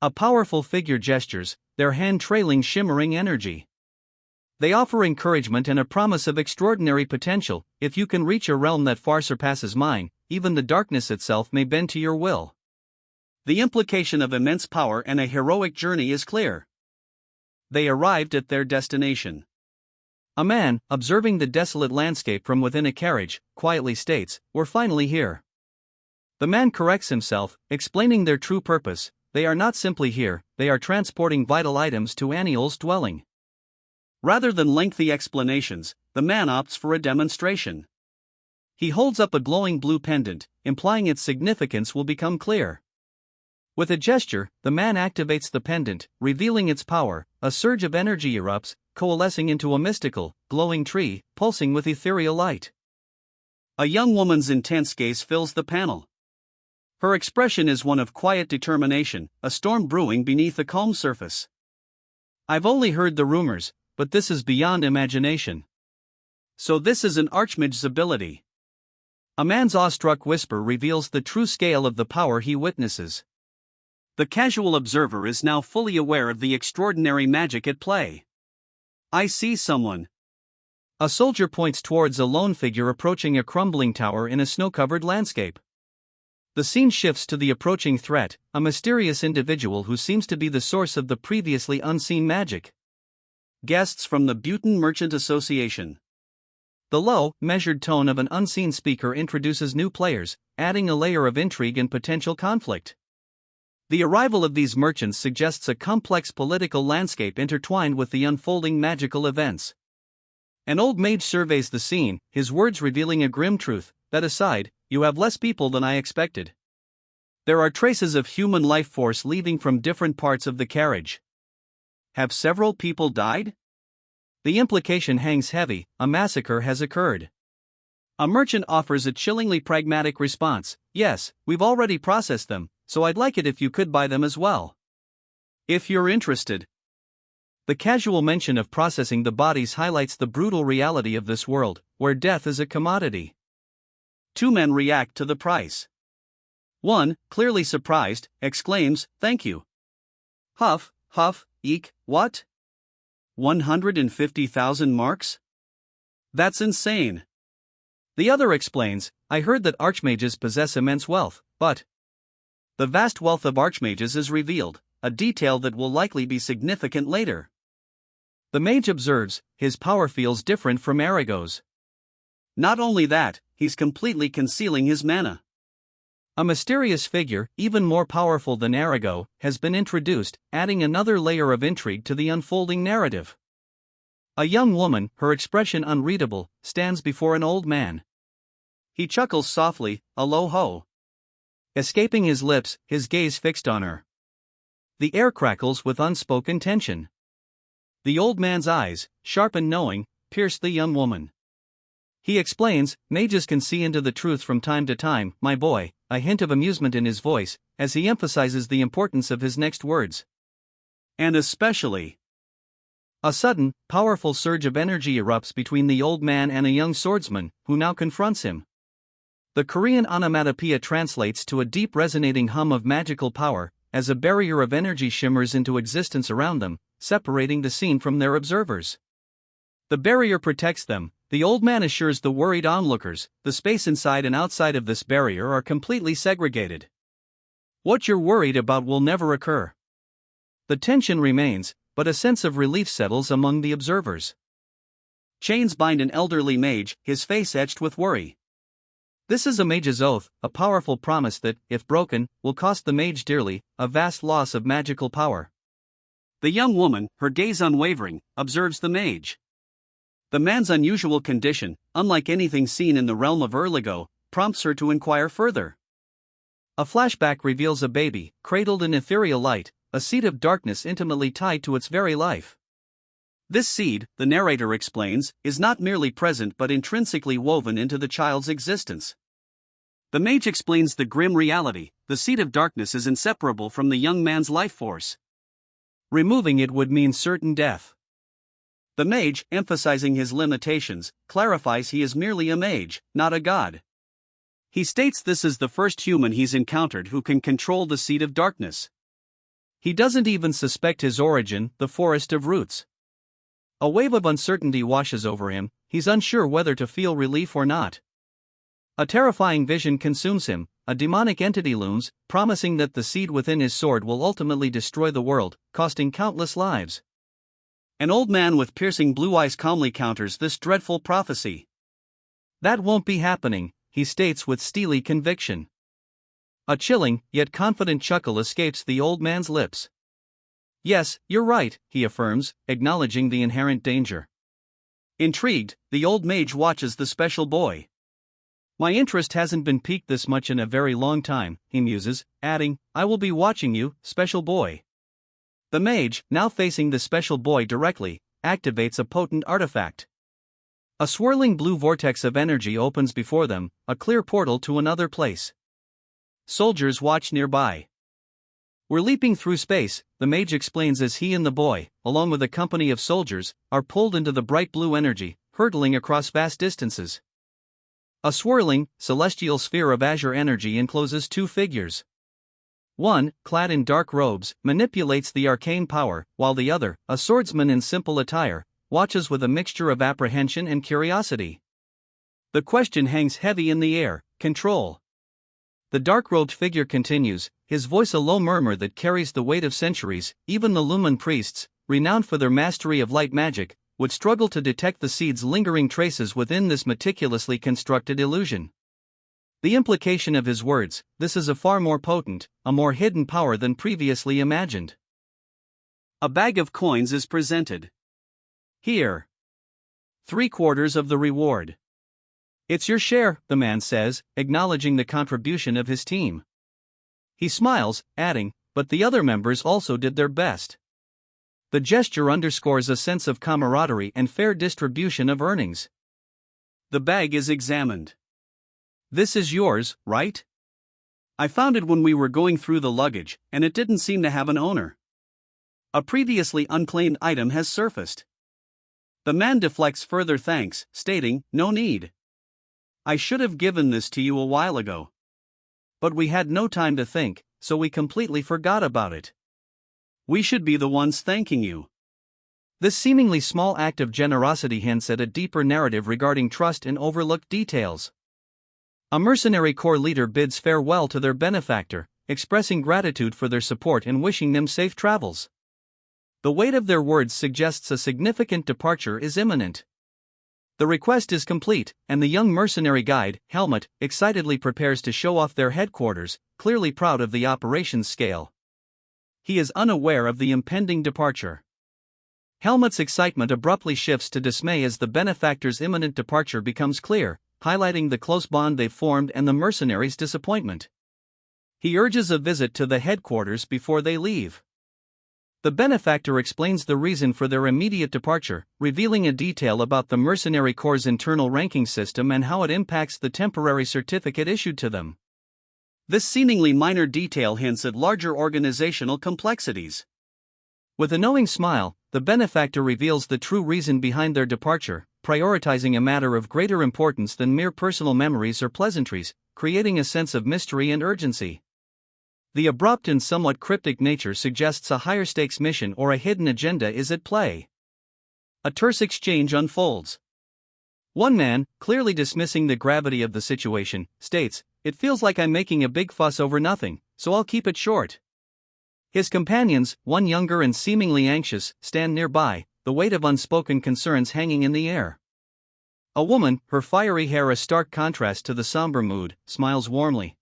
A powerful figure gestures, their hand trailing shimmering energy. They offer encouragement and a promise of extraordinary potential. "If you can reach a realm that far surpasses mine, even the darkness itself may bend to your will." The implication of immense power and a heroic journey is clear. They arrived at their destination. A man, observing the desolate landscape from within a carriage, quietly states, "We're finally here." The man corrects himself, explaining their true purpose: they are not simply here, they are transporting vital items to Aniel's dwelling. Rather than lengthy explanations, the man opts for a demonstration. He holds up a glowing blue pendant, implying its significance will become clear. With a gesture, the man activates the pendant, revealing its power. A surge of energy erupts, coalescing into a mystical, glowing tree, pulsing with ethereal light. A young woman's intense gaze fills the panel. Her expression is one of quiet determination, a storm brewing beneath a calm surface. I've only heard the rumors, but this is beyond imagination. So this is an archmage's ability. A man's awestruck whisper reveals the true scale of the power he witnesses. The casual observer is now fully aware of the extraordinary magic at play. I see someone. A soldier points towards a lone figure approaching a crumbling tower in a snow-covered landscape. The scene shifts to the approaching threat, a mysterious individual who seems to be the source of the previously unseen magic. Guests from the Butin Merchant Association. The low, measured tone of an unseen speaker introduces new players, adding a layer of intrigue and potential conflict. The arrival of these merchants suggests a complex political landscape intertwined with the unfolding magical events. An old mage surveys the scene, his words revealing a grim truth: that aside, you have less people than I expected. There are traces of human life force leaving from different parts of the carriage. Have several people died? The implication hangs heavy: a massacre has occurred. A merchant offers a chillingly pragmatic response: yes, we've already processed them, so I'd like it if you could buy them as well. If you're interested. The casual mention of processing the bodies highlights the brutal reality of this world, where death is a commodity. Two men react to the price. One, clearly surprised, exclaims, "Thank you." Huff, eek, what? 150,000 marks? That's insane. The other explains, "I heard that archmages possess immense wealth, but..." The vast wealth of archmages is revealed, a detail that will likely be significant later. The mage observes, his power feels different from Arago's. Not only that, he's completely concealing his mana. A mysterious figure, even more powerful than Arago, has been introduced, adding another layer of intrigue to the unfolding narrative. A young woman, her expression unreadable, stands before an old man. He chuckles softly, a low ho. Escaping his lips, his gaze fixed on her. The air crackles with unspoken tension. The old man's eyes, sharp and knowing, pierce the young woman. He explains, "Mages can see into the truth from time to time, my boy," a hint of amusement in his voice, as he emphasizes the importance of his next words. And especially. A sudden, powerful surge of energy erupts between the old man and a young swordsman, who now confronts him. The Korean onomatopoeia translates to a deep resonating hum of magical power, as a barrier of energy shimmers into existence around them, separating the scene from their observers. The barrier protects them, the old man assures the worried onlookers. The space inside and outside of this barrier are completely segregated. What you're worried about will never occur. The tension remains, but a sense of relief settles among the observers. Chains bind an elderly mage, his face etched with worry. This is a mage's oath, a powerful promise that, if broken, will cost the mage dearly, a vast loss of magical power. The young woman, her gaze unwavering, observes the mage. The man's unusual condition, unlike anything seen in the realm of Erligo, prompts her to inquire further. A flashback reveals a baby, cradled in ethereal light, a seed of darkness intimately tied to its very life. This seed, the narrator explains, is not merely present but intrinsically woven into the child's existence. The mage explains the grim reality: the seed of darkness is inseparable from the young man's life force. Removing it would mean certain death. The mage, emphasizing his limitations, clarifies he is merely a mage, not a god. He states this is the first human he's encountered who can control the seed of darkness. He doesn't even suspect his origin, the forest of roots. A wave of uncertainty washes over him, he's unsure whether to feel relief or not. A terrifying vision consumes him, a demonic entity looms, promising that the seed within his sword will ultimately destroy the world, costing countless lives. An old man with piercing blue eyes calmly counters this dreadful prophecy. That won't be happening, he states with steely conviction. A chilling, yet confident chuckle escapes the old man's lips. Yes, you're right, he affirms, acknowledging the inherent danger. Intrigued, the old mage watches the special boy. My interest hasn't been piqued this much in a very long time, he muses, adding, I will be watching you, special boy. The mage, now facing the special boy directly, activates a potent artifact. A swirling blue vortex of energy opens before them, a clear portal to another place. Soldiers watch nearby. We're leaping through space, the mage explains as he and the boy, along with a company of soldiers, are pulled into the bright blue energy, hurtling across vast distances. A swirling, celestial sphere of azure energy encloses two figures. One, clad in dark robes, manipulates the arcane power, while the other, a swordsman in simple attire, watches with a mixture of apprehension and curiosity. The question hangs heavy in the air: control. The dark-robed figure continues, his voice a low murmur that carries the weight of centuries. Even the Lumen priests, renowned for their mastery of light magic, would struggle to detect the seed's lingering traces within this meticulously constructed illusion. The implication of his words: this is a far more potent, a more hidden power than previously imagined. A bag of coins is presented. Here. 3/4 of the reward. It's your share, the man says, acknowledging the contribution of his team. He smiles, adding, but the other members also did their best. The gesture underscores a sense of camaraderie and fair distribution of earnings. The bag is examined. This is yours, right? I found it when we were going through the luggage, and it didn't seem to have an owner. A previously unclaimed item has surfaced. The man deflects further thanks, stating, no need. I should have given this to you a while ago. But we had no time to think, so we completely forgot about it. We should be the ones thanking you. This seemingly small act of generosity hints at a deeper narrative regarding trust and overlooked details. A mercenary corps leader bids farewell to their benefactor, expressing gratitude for their support and wishing them safe travels. The weight of their words suggests a significant departure is imminent. The request is complete, and the young mercenary guide, Helmut, excitedly prepares to show off their headquarters, clearly proud of the operation's scale. He is unaware of the impending departure. Helmut's excitement abruptly shifts to dismay as the benefactor's imminent departure becomes clear, highlighting the close bond they've formed and the mercenary's disappointment. He urges a visit to the headquarters before they leave. The benefactor explains the reason for their immediate departure, revealing a detail about the mercenary corps' internal ranking system and how it impacts the temporary certificate issued to them. This seemingly minor detail hints at larger organizational complexities. With a knowing smile, the benefactor reveals the true reason behind their departure, prioritizing a matter of greater importance than mere personal memories or pleasantries, creating a sense of mystery and urgency. The abrupt and somewhat cryptic nature suggests a higher-stakes mission or a hidden agenda is at play. A terse exchange unfolds. One man, clearly dismissing the gravity of the situation, states, "It feels like I'm making a big fuss over nothing, so I'll keep it short." His companions, one younger and seemingly anxious, stand nearby, the weight of unspoken concerns hanging in the air. A woman, her fiery hair a stark contrast to the somber mood, smiles warmly.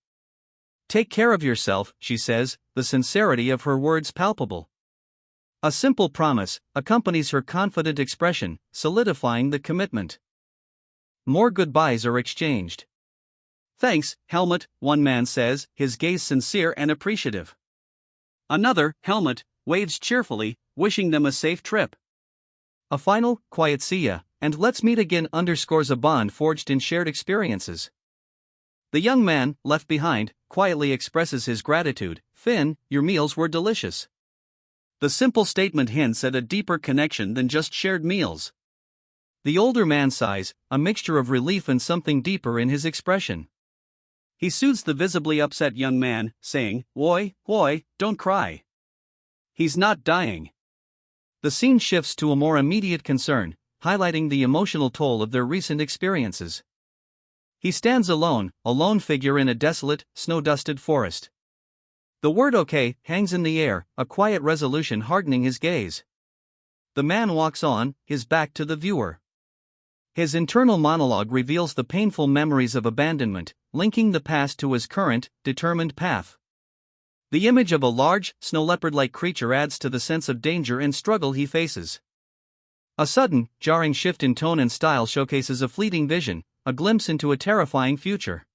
"Take care of yourself," she says, the sincerity of her words palpable. A simple promise accompanies her confident expression, solidifying the commitment. More goodbyes are exchanged. "Thanks, Helmut," one man says, his gaze sincere and appreciative. Another, Helmut, waves cheerfully, wishing them a safe trip. A final, quiet "see ya, and let's meet again" underscores a bond forged in shared experiences. The young man, left behind, quietly expresses his gratitude. "Finn, your meals were delicious." The simple statement hints at a deeper connection than just shared meals. The older man sighs, a mixture of relief and something deeper in his expression. He soothes the visibly upset young man, saying, "Woi, don't cry. He's not dying." The scene shifts to a more immediate concern, highlighting the emotional toll of their recent experiences. He stands alone, a lone figure in a desolate, snow-dusted forest. The word "okay" hangs in the air, a quiet resolution hardening his gaze. The man walks on, his back to the viewer. His internal monologue reveals the painful memories of abandonment, linking the past to his current, determined path. The image of a large, snow leopard-like creature adds to the sense of danger and struggle he faces. A sudden, jarring shift in tone and style showcases a fleeting vision, a glimpse into a terrifying future.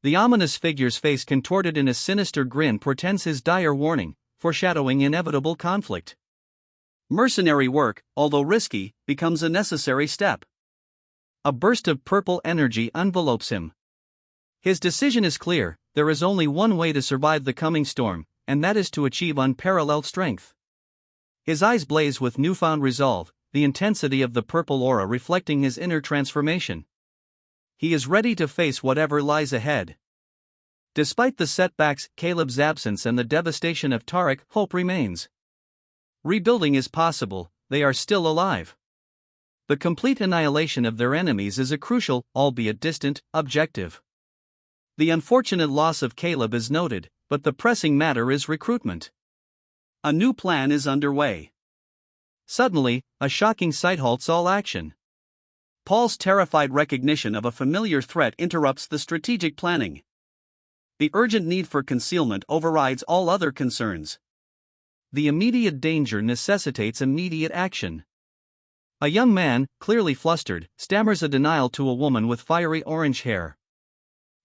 The ominous figure's face contorted in a sinister grin portends his dire warning, foreshadowing inevitable conflict. Mercenary work, although risky, becomes a necessary step. A burst of purple energy envelopes him. His decision is clear: there is only one way to survive the coming storm, and that is to achieve unparalleled strength. His eyes blaze with newfound resolve, the intensity of the purple aura reflecting his inner transformation. He is ready to face whatever lies ahead. Despite the setbacks, Caleb's absence, and the devastation of Tarek, hope remains. Rebuilding is possible, they are still alive. The complete annihilation of their enemies is a crucial, albeit distant, objective. The unfortunate loss of Caleb is noted, but the pressing matter is recruitment. A new plan is underway. Suddenly, a shocking sight halts all action. Paul's terrified recognition of a familiar threat interrupts the strategic planning. The urgent need for concealment overrides all other concerns. The immediate danger necessitates immediate action. A young man, clearly flustered, stammers a denial to a woman with fiery orange hair.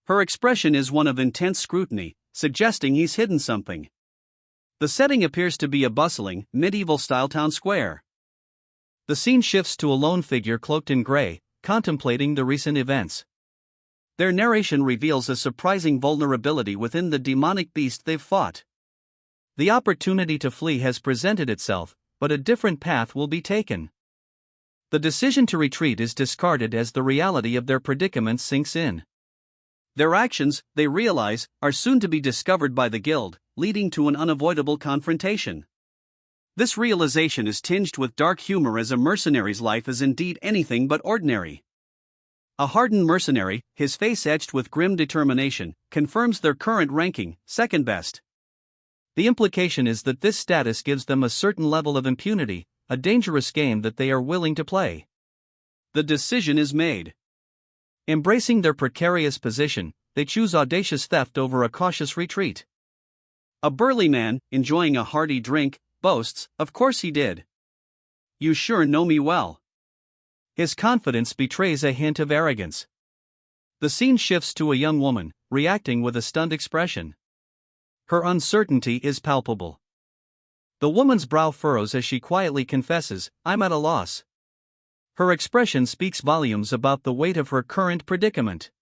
Her expression is one of intense scrutiny, suggesting he's hidden something. The setting appears to be a bustling, medieval-style town square. The scene shifts to a lone figure cloaked in gray, contemplating the recent events. Their narration reveals a surprising vulnerability within the demonic beast they've fought. The opportunity to flee has presented itself, but a different path will be taken. The decision to retreat is discarded as the reality of their predicament sinks in. Their actions, they realize, are soon to be discovered by the guild, leading to an unavoidable confrontation. This realization is tinged with dark humor, as a mercenary's life is indeed anything but ordinary. A hardened mercenary, his face etched with grim determination, confirms their current ranking, second best. The implication is that this status gives them a certain level of impunity, a dangerous game that they are willing to play. The decision is made. Embracing their precarious position, they choose audacious theft over a cautious retreat. A burly man, enjoying a hearty drink, boasts, "Of course he did. You sure know me well." His confidence betrays a hint of arrogance. The scene shifts to a young woman, reacting with a stunned expression. Her uncertainty is palpable. The woman's brow furrows as she quietly confesses, "I'm at a loss." Her expression speaks volumes about the weight of her current predicament.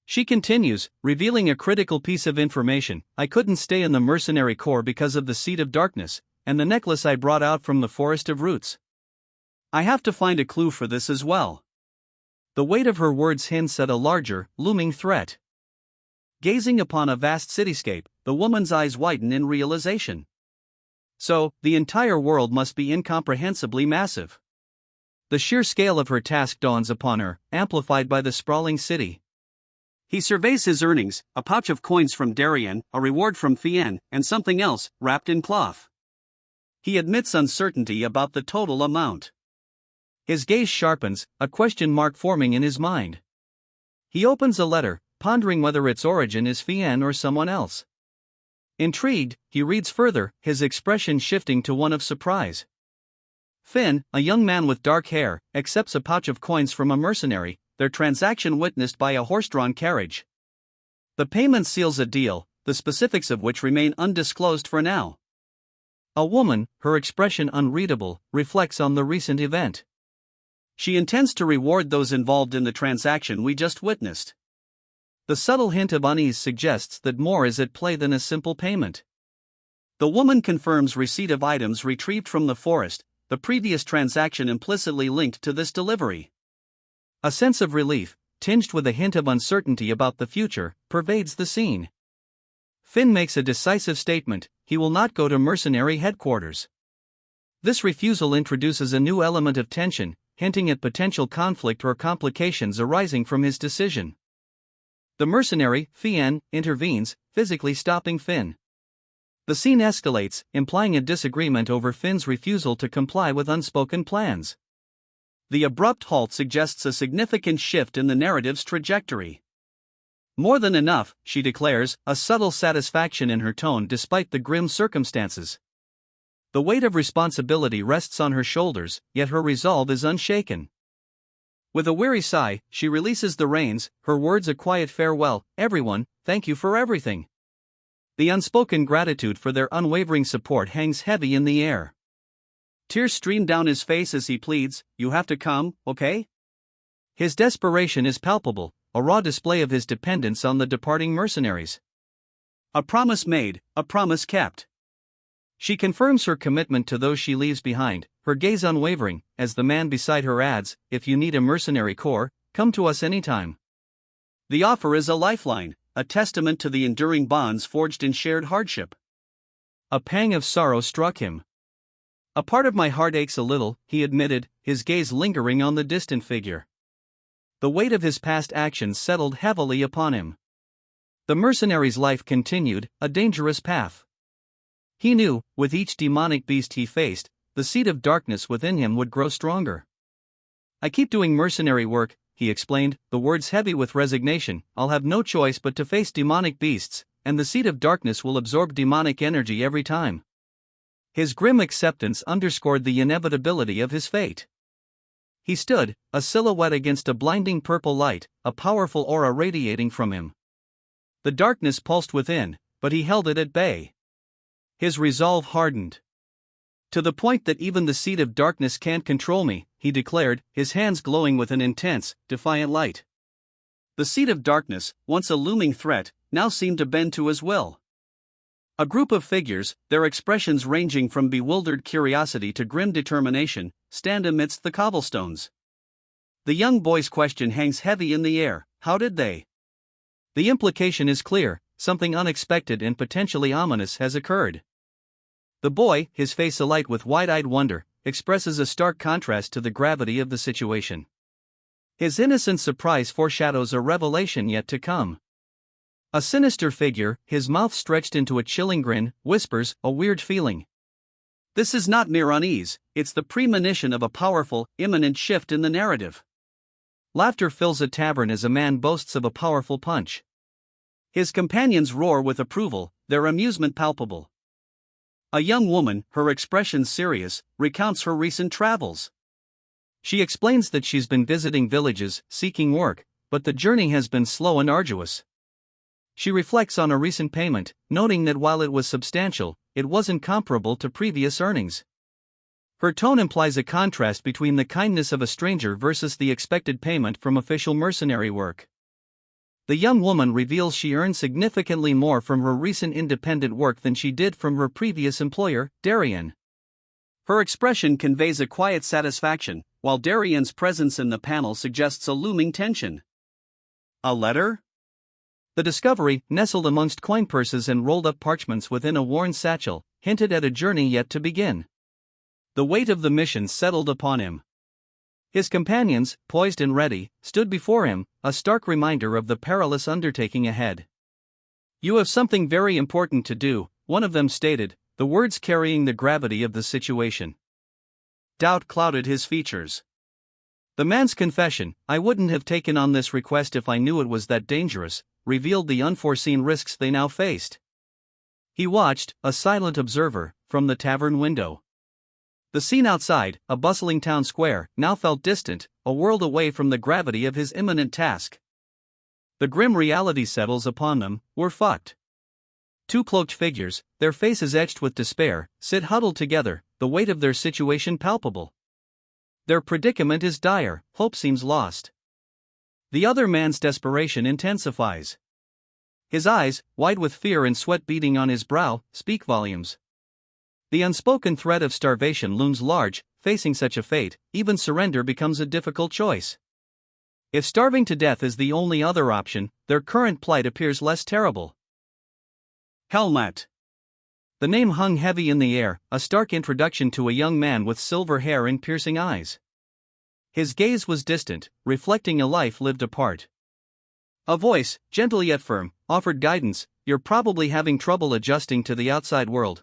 She continues, revealing a critical piece of information: "I couldn't stay in the mercenary corps because of the Seed of Darkness, and the necklace I brought out from the Forest of Roots. I have to find a clue for this as well." The weight of her words hints at a larger, looming threat. Gazing upon a vast cityscape, the woman's eyes widen in realization. So, the entire world must be incomprehensibly massive. The sheer scale of her task dawns upon her, amplified by the sprawling city. He surveys his earnings: a pouch of coins from Darien, a reward from Fien, and something else, wrapped in cloth. He admits uncertainty about the total amount. His gaze sharpens, a question mark forming in his mind. He opens a letter, pondering whether its origin is Fien or someone else. Intrigued, he reads further, his expression shifting to one of surprise. Finn, a young man with dark hair, accepts a pouch of coins from a mercenary, their transaction witnessed by a horse-drawn carriage. The payment seals a deal, the specifics of which remain undisclosed for now. A woman, her expression unreadable, reflects on the recent event. She intends to reward those involved in the transaction we just witnessed. The subtle hint of unease suggests that more is at play than a simple payment. The woman confirms receipt of items retrieved from the forest, the previous transaction implicitly linked to this delivery. A sense of relief, tinged with a hint of uncertainty about the future, pervades the scene. Finn makes a decisive statement: he will not go to mercenary headquarters. This refusal introduces a new element of tension, hinting at potential conflict or complications arising from his decision. The mercenary, Fien, intervenes, physically stopping Finn. The scene escalates, implying a disagreement over Finn's refusal to comply with unspoken plans. The abrupt halt suggests a significant shift in the narrative's trajectory. More than enough, she declares, a subtle satisfaction in her tone despite the grim circumstances. The weight of responsibility rests on her shoulders, yet her resolve is unshaken. With a weary sigh, she releases the reins, her words a quiet farewell. Everyone, thank you for everything. The unspoken gratitude for their unwavering support hangs heavy in the air. Tears stream down his face as he pleads, you have to come, okay? His desperation is palpable, a raw display of his dependence on the departing mercenaries. A promise made, a promise kept. She confirms her commitment to those she leaves behind, her gaze unwavering, as the man beside her adds, if you need a mercenary corps, come to us anytime. The offer is a lifeline, a testament to the enduring bonds forged in shared hardship. A pang of sorrow struck him. A part of my heart aches a little, he admitted, his gaze lingering on the distant figure. The weight of his past actions settled heavily upon him. The mercenary's life continued, a dangerous path. He knew, with each demonic beast he faced, the seed of darkness within him would grow stronger. I keep doing mercenary work, he explained, the words heavy with resignation. I'll have no choice but to face demonic beasts, and the seed of darkness will absorb demonic energy every time. His grim acceptance underscored the inevitability of his fate. He stood, a silhouette against a blinding purple light, a powerful aura radiating from him. The darkness pulsed within, but he held it at bay. His resolve hardened. To the point that even the seed of darkness can't control me, he declared, his hands glowing with an intense, defiant light. The seed of darkness, once a looming threat, now seemed to bend to his will. A group of figures, their expressions ranging from bewildered curiosity to grim determination, stand amidst the cobblestones. The young boy's question hangs heavy in the air, how did they? The implication is clear, something unexpected and potentially ominous has occurred. The boy, his face alight with wide-eyed wonder, expresses a stark contrast to the gravity of the situation. His innocent surprise foreshadows a revelation yet to come. A sinister figure, his mouth stretched into a chilling grin, whispers, a weird feeling. This is not mere unease, it's the premonition of a powerful, imminent shift in the narrative. Laughter fills a tavern as a man boasts of a powerful punch. His companions roar with approval, their amusement palpable. A young woman, her expression serious, recounts her recent travels. She explains that she's been visiting villages, seeking work, but the journey has been slow and arduous. She reflects on a recent payment, noting that while it was substantial, it wasn't comparable to previous earnings. Her tone implies a contrast between the kindness of a stranger versus the expected payment from official mercenary work. The young woman reveals she earned significantly more from her recent independent work than she did from her previous employer, Darien. Her expression conveys a quiet satisfaction, while Darien's presence in the panel suggests a looming tension. A letter? The discovery, nestled amongst coin purses and rolled-up parchments within a worn satchel, hinted at a journey yet to begin. The weight of the mission settled upon him. His companions, poised and ready, stood before him, a stark reminder of the perilous undertaking ahead. You have something very important to do, one of them stated, the words carrying the gravity of the situation. Doubt clouded his features. The man's confession, I wouldn't have taken on this request if I knew it was that dangerous, revealed the unforeseen risks they now faced. He watched, a silent observer, from the tavern window. The scene outside, a bustling town square, now felt distant, a world away from the gravity of his imminent task. The grim reality settles upon them, we're fucked. Two cloaked figures, their faces etched with despair, sit huddled together, the weight of their situation palpable. Their predicament is dire, hope seems lost. The other man's desperation intensifies. His eyes, wide with fear and sweat beading on his brow, speak volumes. The unspoken threat of starvation looms large, facing such a fate, even surrender becomes a difficult choice. If starving to death is the only other option, their current plight appears less terrible. Helmet. The name hung heavy in the air, a stark introduction to a young man with silver hair and piercing eyes. His gaze was distant, reflecting a life lived apart. A voice, gentle yet firm, offered guidance, you're probably having trouble adjusting to the outside world.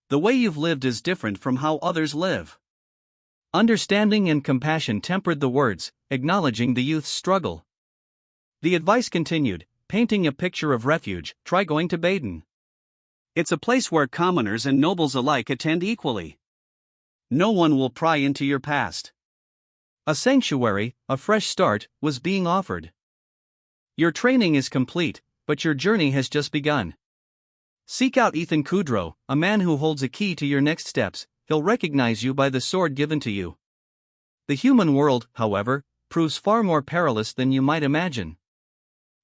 The way you've lived is different from how others live. Understanding and compassion tempered the words, acknowledging the youth's struggle. The advice continued, painting a picture of refuge. Try going to Baden. It's a place where commoners and nobles alike attend equally. No one will pry into your past. A sanctuary, a fresh start, was being offered. Your training is complete, but your journey has just begun. Seek out Ethan Kudrow, a man who holds a key to your next steps. He'll recognize you by the sword given to you. The human world, however, proves far more perilous than you might imagine.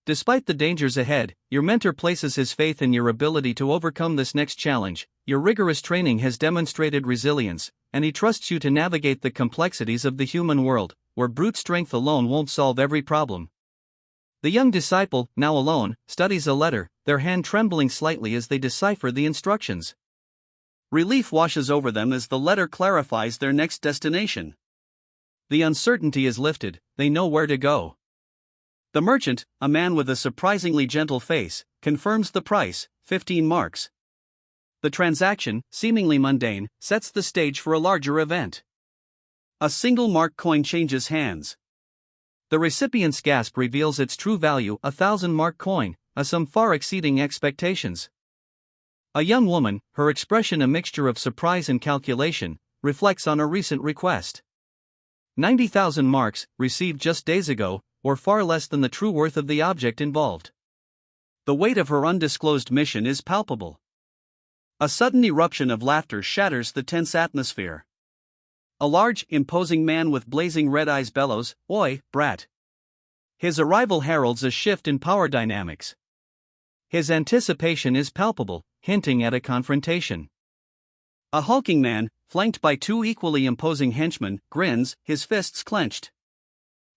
Despite the dangers ahead, your mentor places his faith in your ability to overcome this next challenge. Your rigorous training has demonstrated resilience, and he trusts you to navigate the complexities of the human world, where brute strength alone won't solve every problem. The young disciple, now alone, studies a letter, their hand trembling slightly as they decipher the instructions. Relief washes over them as the letter clarifies their next destination. The uncertainty is lifted, they know where to go. The merchant, a man with a surprisingly gentle face, confirms the price, 15 marks. The transaction, seemingly mundane, sets the stage for a larger event. A single mark coin changes hands. The recipient's gasp reveals its true value, a 1,000-mark coin, a sum far exceeding expectations. A young woman, her expression a mixture of surprise and calculation, reflects on a recent request. 90,000 marks, received just days ago, or far less than the true worth of the object involved. The weight of her undisclosed mission is palpable. A sudden eruption of laughter shatters the tense atmosphere. A large, imposing man with blazing red eyes bellows, "Oi, brat!" His arrival heralds a shift in power dynamics. His anticipation is palpable, hinting at a confrontation. A hulking man, flanked by two equally imposing henchmen, grins, his fists clenched.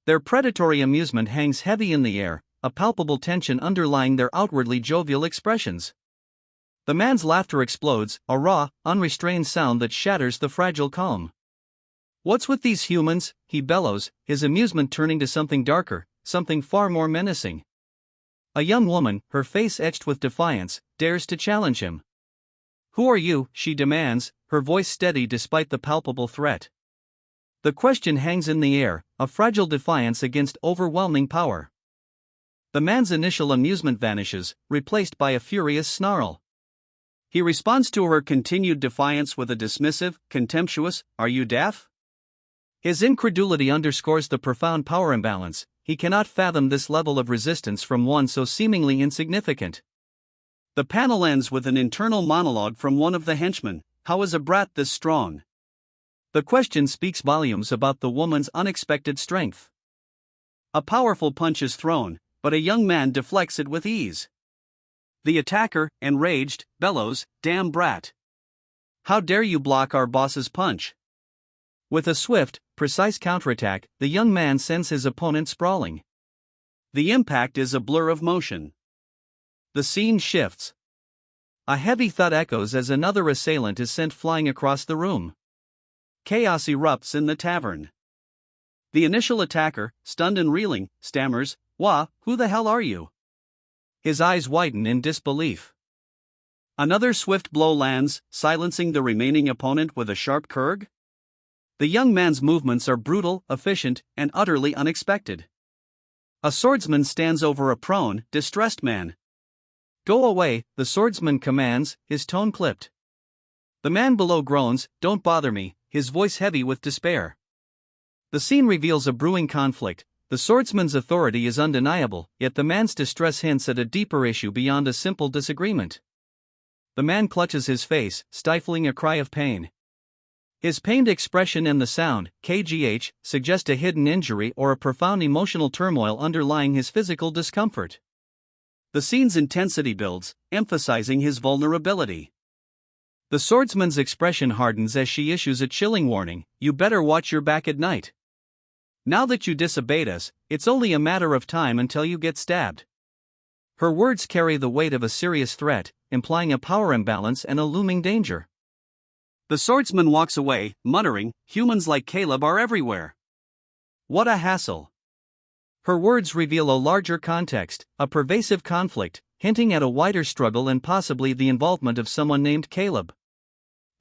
Their predatory amusement hangs heavy in the air, a palpable tension underlying their outwardly jovial expressions. The man's laughter explodes, a raw, unrestrained sound that shatters the fragile calm. "What's with these humans?" he bellows, his amusement turning to something darker, something far more menacing. A young woman, her face etched with defiance, dares to challenge him. "Who are you?" she demands, her voice steady despite the palpable threat. The question hangs in the air, a fragile defiance against overwhelming power. The man's initial amusement vanishes, replaced by a furious snarl. He responds to her continued defiance with a dismissive, contemptuous, "Are you deaf?" His incredulity underscores the profound power imbalance. He cannot fathom this level of resistance from one so seemingly insignificant. The panel ends with an internal monologue from one of the henchmen. "How is a brat this strong?" The question speaks volumes about the woman's unexpected strength. A powerful punch is thrown, but a young man deflects it with ease. The attacker, enraged, bellows, "Damn brat! How dare you block our boss's punch?" With a swift, precise counterattack, the young man sends his opponent sprawling. The impact is a blur of motion. The scene shifts. A heavy thud echoes as another assailant is sent flying across the room. Chaos erupts in the tavern. The initial attacker, stunned and reeling, stammers, "Wha, who the hell are you?" His eyes widen in disbelief. Another swift blow lands, silencing the remaining opponent with a sharp curg. The young man's movements are brutal, efficient, and utterly unexpected. A swordsman stands over a prone, distressed man. "Go away," the swordsman commands, his tone clipped. The man below groans, "Don't bother me," his voice heavy with despair. The scene reveals a brewing conflict. The swordsman's authority is undeniable, yet the man's distress hints at a deeper issue beyond a simple disagreement. The man clutches his face, stifling a cry of pain. His pained expression and the sound, kgh, suggest a hidden injury or a profound emotional turmoil underlying his physical discomfort. The scene's intensity builds, emphasizing his vulnerability. The swordsman's expression hardens as she issues a chilling warning, "You better watch your back at night. Now that you disobeyed us, it's only a matter of time until you get stabbed." Her words carry the weight of a serious threat, implying a power imbalance and a looming danger. The swordsman walks away, muttering, "Humans like Caleb are everywhere. What a hassle." Her words reveal a larger context, a pervasive conflict, hinting at a wider struggle and possibly the involvement of someone named Caleb.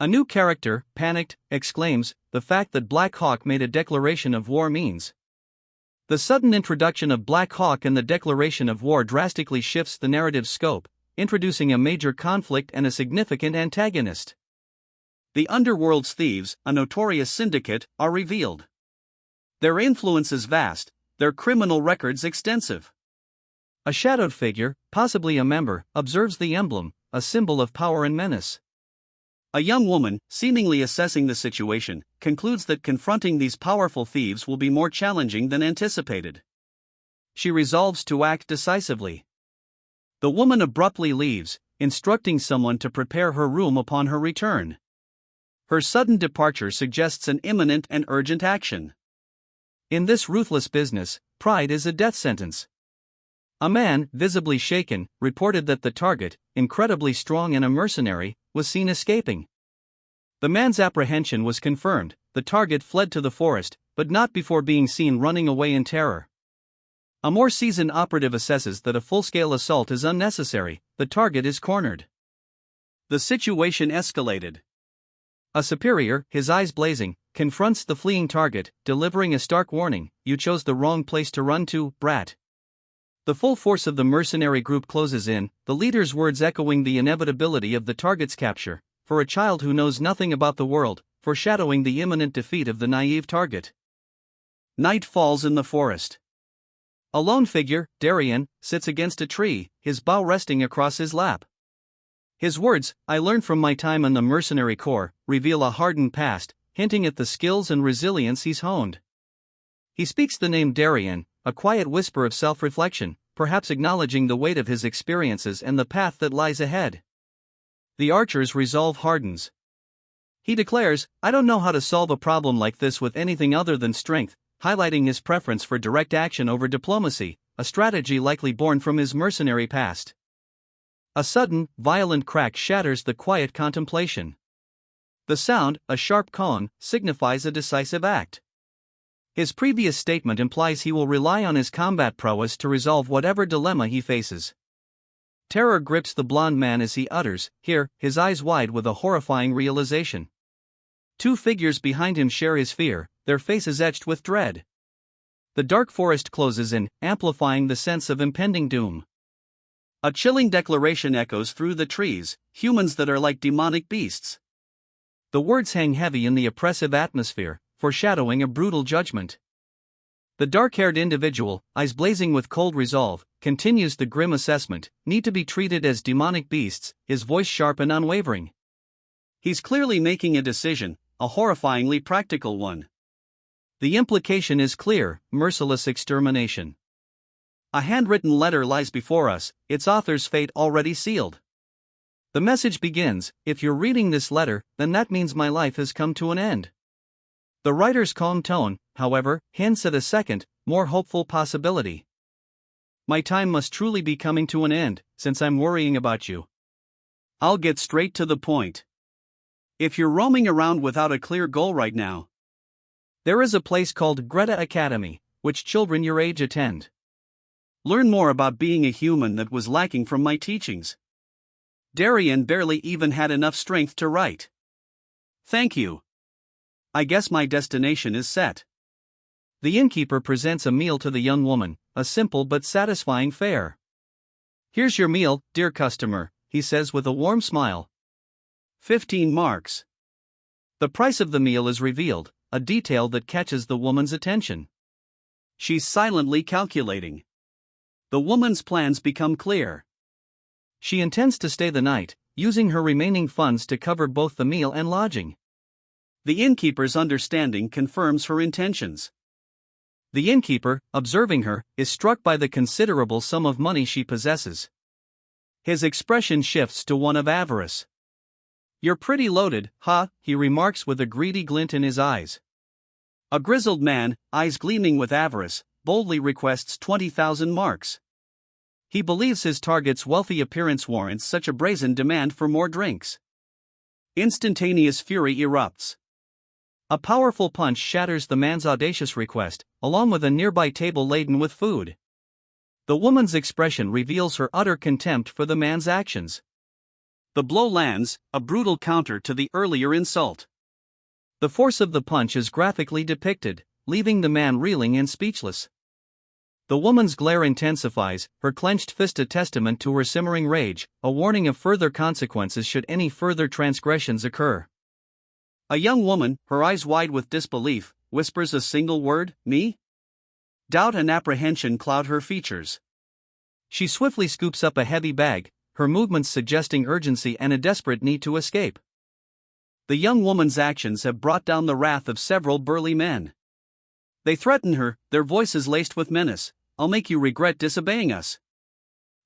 A new character, panicked, exclaims, "The fact that Black Hawk made a declaration of war means." The sudden introduction of Black Hawk and the declaration of war drastically shifts the narrative's scope, introducing a major conflict and a significant antagonist. The underworld's thieves, a notorious syndicate, are revealed. Their influence is vast, their criminal records extensive. A shadowed figure, possibly a member, observes the emblem, a symbol of power and menace. A young woman, seemingly assessing the situation, concludes that confronting these powerful thieves will be more challenging than anticipated. She resolves to act decisively. The woman abruptly leaves, instructing someone to prepare her room upon her return. Her sudden departure suggests an imminent and urgent action. In this ruthless business, pride is a death sentence. A man, visibly shaken, reported that the target, incredibly strong and a mercenary, was seen escaping. The man's apprehension was confirmed. The target fled to the forest, but not before being seen running away in terror. A more seasoned operative assesses that a full-scale assault is unnecessary. The target is cornered. The situation escalated. A superior, his eyes blazing, confronts the fleeing target, delivering a stark warning: "You chose the wrong place to run to, brat." The full force of the mercenary group closes in, the leader's words echoing the inevitability of the target's capture, for a child who knows nothing about the world, foreshadowing the imminent defeat of the naive target. Night falls in the forest. A lone figure, Darien, sits against a tree, his bow resting across his lap. His words, "I learned from my time in the mercenary corps," reveal a hardened past, hinting at the skills and resilience he's honed. He speaks the name Darien, a quiet whisper of self-reflection, perhaps acknowledging the weight of his experiences and the path that lies ahead. The archer's resolve hardens. He declares, "I don't know how to solve a problem like this with anything other than strength," highlighting his preference for direct action over diplomacy, a strategy likely born from his mercenary past. A sudden, violent crack shatters the quiet contemplation. The sound, a sharp cone, signifies a decisive act. His previous statement implies he will rely on his combat prowess to resolve whatever dilemma he faces. Terror grips the blond man as he utters, "Here," his eyes wide with a horrifying realization. Two figures behind him share his fear, their faces etched with dread. The dark forest closes in, amplifying the sense of impending doom. A chilling declaration echoes through the trees: "Humans that are like demonic beasts." The words hang heavy in the oppressive atmosphere, foreshadowing a brutal judgment. The dark-haired individual, eyes blazing with cold resolve, continues the grim assessment: "Need to be treated as demonic beasts," his voice sharp and unwavering. He's clearly making a decision, a horrifyingly practical one. The implication is clear: merciless extermination. A handwritten letter lies before us, its author's fate already sealed. The message begins, "If you're reading this letter, then that means my life has come to an end." The writer's calm tone, however, hints at a second, more hopeful possibility. "My time must truly be coming to an end, since I'm worrying about you. I'll get straight to the point. If you're roaming around without a clear goal right now, there is a place called Greta Academy, which children your age attend. Learn more about being a human that was lacking from my teachings." Darien barely even had enough strength to write, "Thank you. I guess my destination is set." The innkeeper presents a meal to the young woman, a simple but satisfying fare. "Here's your meal, dear customer," he says with a warm smile. 15 marks. The price of the meal is revealed, a detail that catches the woman's attention. She's silently calculating. The woman's plans become clear. She intends to stay the night, using her remaining funds to cover both the meal and lodging. The innkeeper's understanding confirms her intentions. The innkeeper, observing her, is struck by the considerable sum of money she possesses. His expression shifts to one of avarice. "You're pretty loaded, huh?" he remarks with a greedy glint in his eyes. A grizzled man, eyes gleaming with avarice, boldly requests 20,000 marks. He believes his target's wealthy appearance warrants such a brazen demand for more drinks. Instantaneous fury erupts. A powerful punch shatters the man's audacious request, along with a nearby table laden with food. The woman's expression reveals her utter contempt for the man's actions. The blow lands, a brutal counter to the earlier insult. The force of the punch is graphically depicted, leaving the man reeling and speechless. The woman's glare intensifies, her clenched fist a testament to her simmering rage, a warning of further consequences should any further transgressions occur. A young woman, her eyes wide with disbelief, whispers a single word, "Me?" Doubt and apprehension cloud her features. She swiftly scoops up a heavy bag, her movements suggesting urgency and a desperate need to escape. The young woman's actions have brought down the wrath of several burly men. They threaten her, their voices laced with menace. "I'll make you regret disobeying us."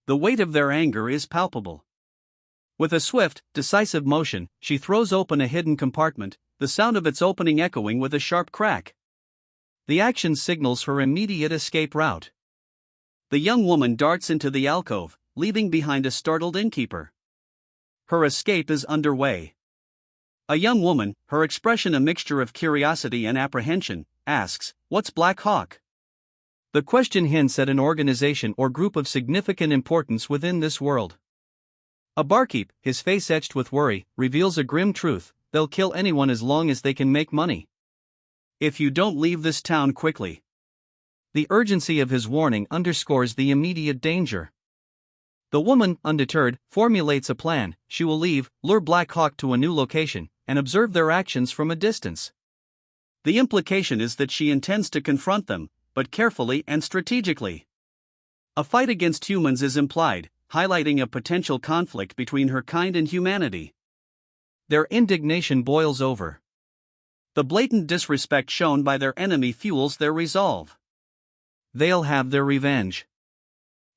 The weight of their anger is palpable. With a swift, decisive motion, she throws open a hidden compartment, the sound of its opening echoing with a sharp crack. The action signals her immediate escape route. The young woman darts into the alcove, leaving behind a startled innkeeper. Her escape is underway. A young woman, her expression a mixture of curiosity and apprehension, asks, "What's Black Hawk?" The question hints at an organization or group of significant importance within this world. A barkeep, his face etched with worry, reveals a grim truth: they'll kill anyone as long as they can make money. If you don't leave this town quickly. The urgency of his warning underscores the immediate danger. The woman, undeterred, formulates a plan. She will leave, lure Black Hawk to a new location, and observe their actions from a distance. The implication is that she intends to confront them, but carefully and strategically. A fight against humans is implied, highlighting a potential conflict between her kind and humanity. Their indignation boils over. The blatant disrespect shown by their enemy fuels their resolve. They'll have their revenge.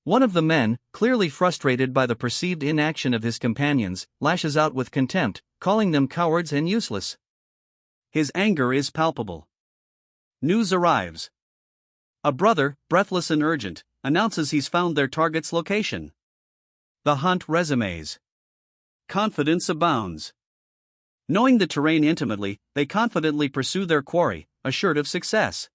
One of the men, clearly frustrated by the perceived inaction of his companions, lashes out with contempt, calling them cowards and useless. His anger is palpable. News arrives. A brother, breathless and urgent, announces he's found their target's location. The hunt resumes. Confidence abounds. Knowing the terrain intimately, they confidently pursue their quarry, assured of success.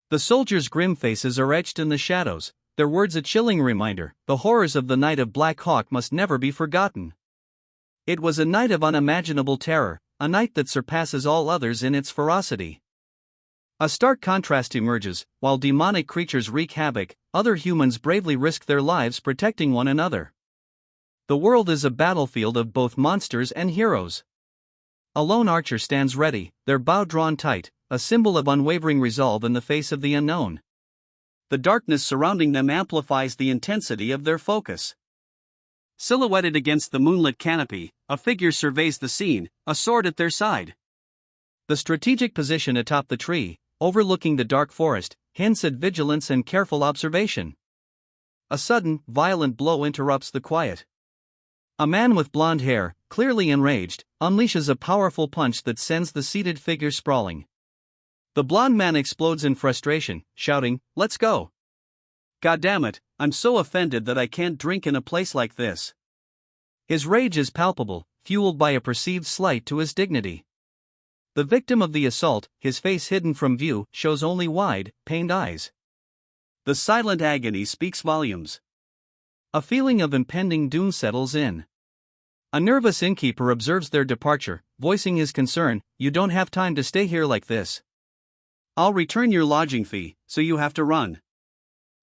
The soldiers' grim faces are etched in the shadows, their words a chilling reminder: the horrors of the night of Black Hawk must never be forgotten. It was a night of unimaginable terror, a night that surpasses all others in its ferocity. A stark contrast emerges: while demonic creatures wreak havoc, other humans bravely risk their lives protecting one another. The world is a battlefield of both monsters and heroes. A lone archer stands ready, their bow drawn tight, a symbol of unwavering resolve in the face of the unknown. The darkness surrounding them amplifies the intensity of their focus. Silhouetted against the moonlit canopy, a figure surveys the scene, a sword at their side. The strategic position atop the tree, overlooking the dark forest, hints at vigilance and careful observation. A sudden, violent blow interrupts the quiet. A man with blonde hair, clearly enraged, unleashes a powerful punch that sends the seated figure sprawling. The blonde man explodes in frustration, shouting, "Let's go! Goddammit, I'm so offended that I can't drink in a place like this." His rage is palpable, fueled by a perceived slight to his dignity. The victim of the assault, his face hidden from view, shows only wide, pained eyes. The silent agony speaks volumes. A feeling of impending doom settles in. A nervous innkeeper observes their departure, voicing his concern: "You don't have time to stay here like this. I'll return your lodging fee, so you have to run.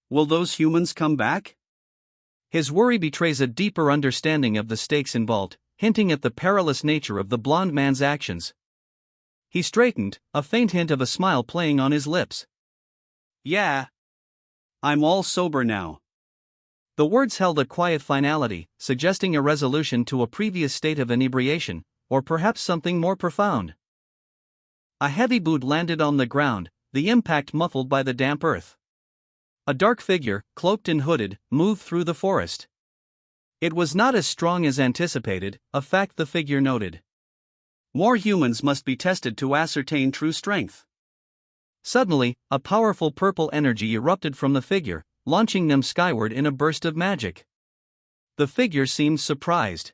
Will those humans come back?" His worry betrays a deeper understanding of the stakes involved, hinting at the perilous nature of the blonde man's actions. He straightened, a faint hint of a smile playing on his lips. "Yeah. I'm all sober now." The words held a quiet finality, suggesting a resolution to a previous state of inebriation, or perhaps something more profound. A heavy boot landed on the ground, the impact muffled by the damp earth. A dark figure, cloaked and hooded, moved through the forest. It was not as strong as anticipated, a fact the figure noted. More humans must be tested to ascertain true strength. Suddenly, a powerful purple energy erupted from the figure, launching them skyward in a burst of magic. The figure seemed surprised.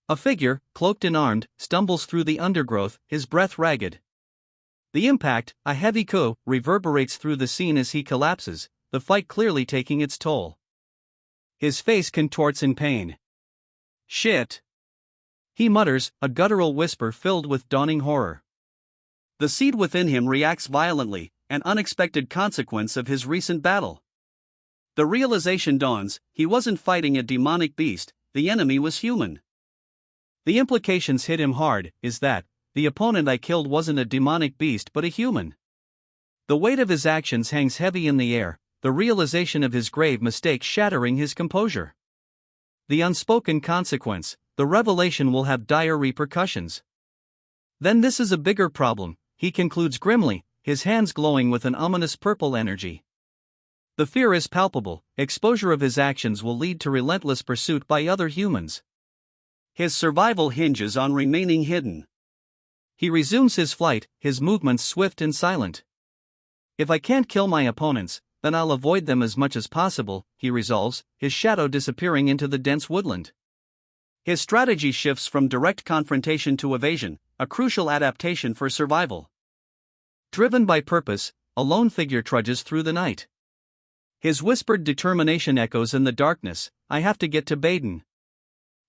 A figure, cloaked and armed, stumbles through the undergrowth, his breath ragged. The impact, a heavy coup, reverberates through the scene as he collapses, the fight clearly taking its toll. His face contorts in pain. "Shit!" he mutters, a guttural whisper filled with dawning horror. The seed within him reacts violently, an unexpected consequence of his recent battle. The realization dawns, he wasn't fighting a demonic beast, the enemy was human. The implications hit him hard, is that, the opponent I killed wasn't a demonic beast but a human. The weight of his actions hangs heavy in the air, the realization of his grave mistake shattering his composure. The unspoken consequence, the revelation will have dire repercussions. Then this is a bigger problem, he concludes grimly, his hands glowing with an ominous purple energy. The fear is palpable, exposure of his actions will lead to relentless pursuit by other humans. His survival hinges on remaining hidden. He resumes his flight, his movements swift and silent. If I can't kill my opponents, then I'll avoid them as much as possible, he resolves, his shadow disappearing into the dense woodland. His strategy shifts from direct confrontation to evasion, a crucial adaptation for survival. Driven by purpose, a lone figure trudges through the night. His whispered determination echoes in the darkness, I have to get to Baden.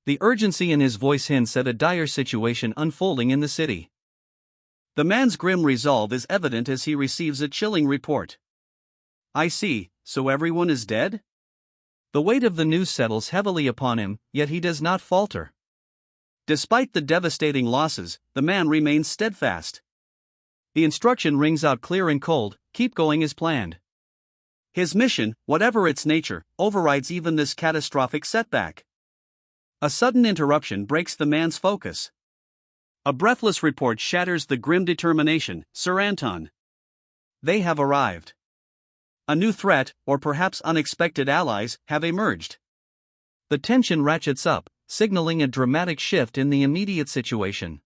The urgency in his voice hints at a dire situation unfolding in the city. The man's grim resolve is evident as he receives a chilling report. I see, so everyone is dead? The weight of the news settles heavily upon him, yet he does not falter. Despite the devastating losses, the man remains steadfast. The instruction rings out clear and cold, keep going as planned. His mission, whatever its nature, overrides even this catastrophic setback. A sudden interruption breaks the man's focus. A breathless report shatters the grim determination, Sir Anton. They have arrived. A new threat, or perhaps unexpected allies, have emerged. The tension ratchets up, signaling a dramatic shift in the immediate situation.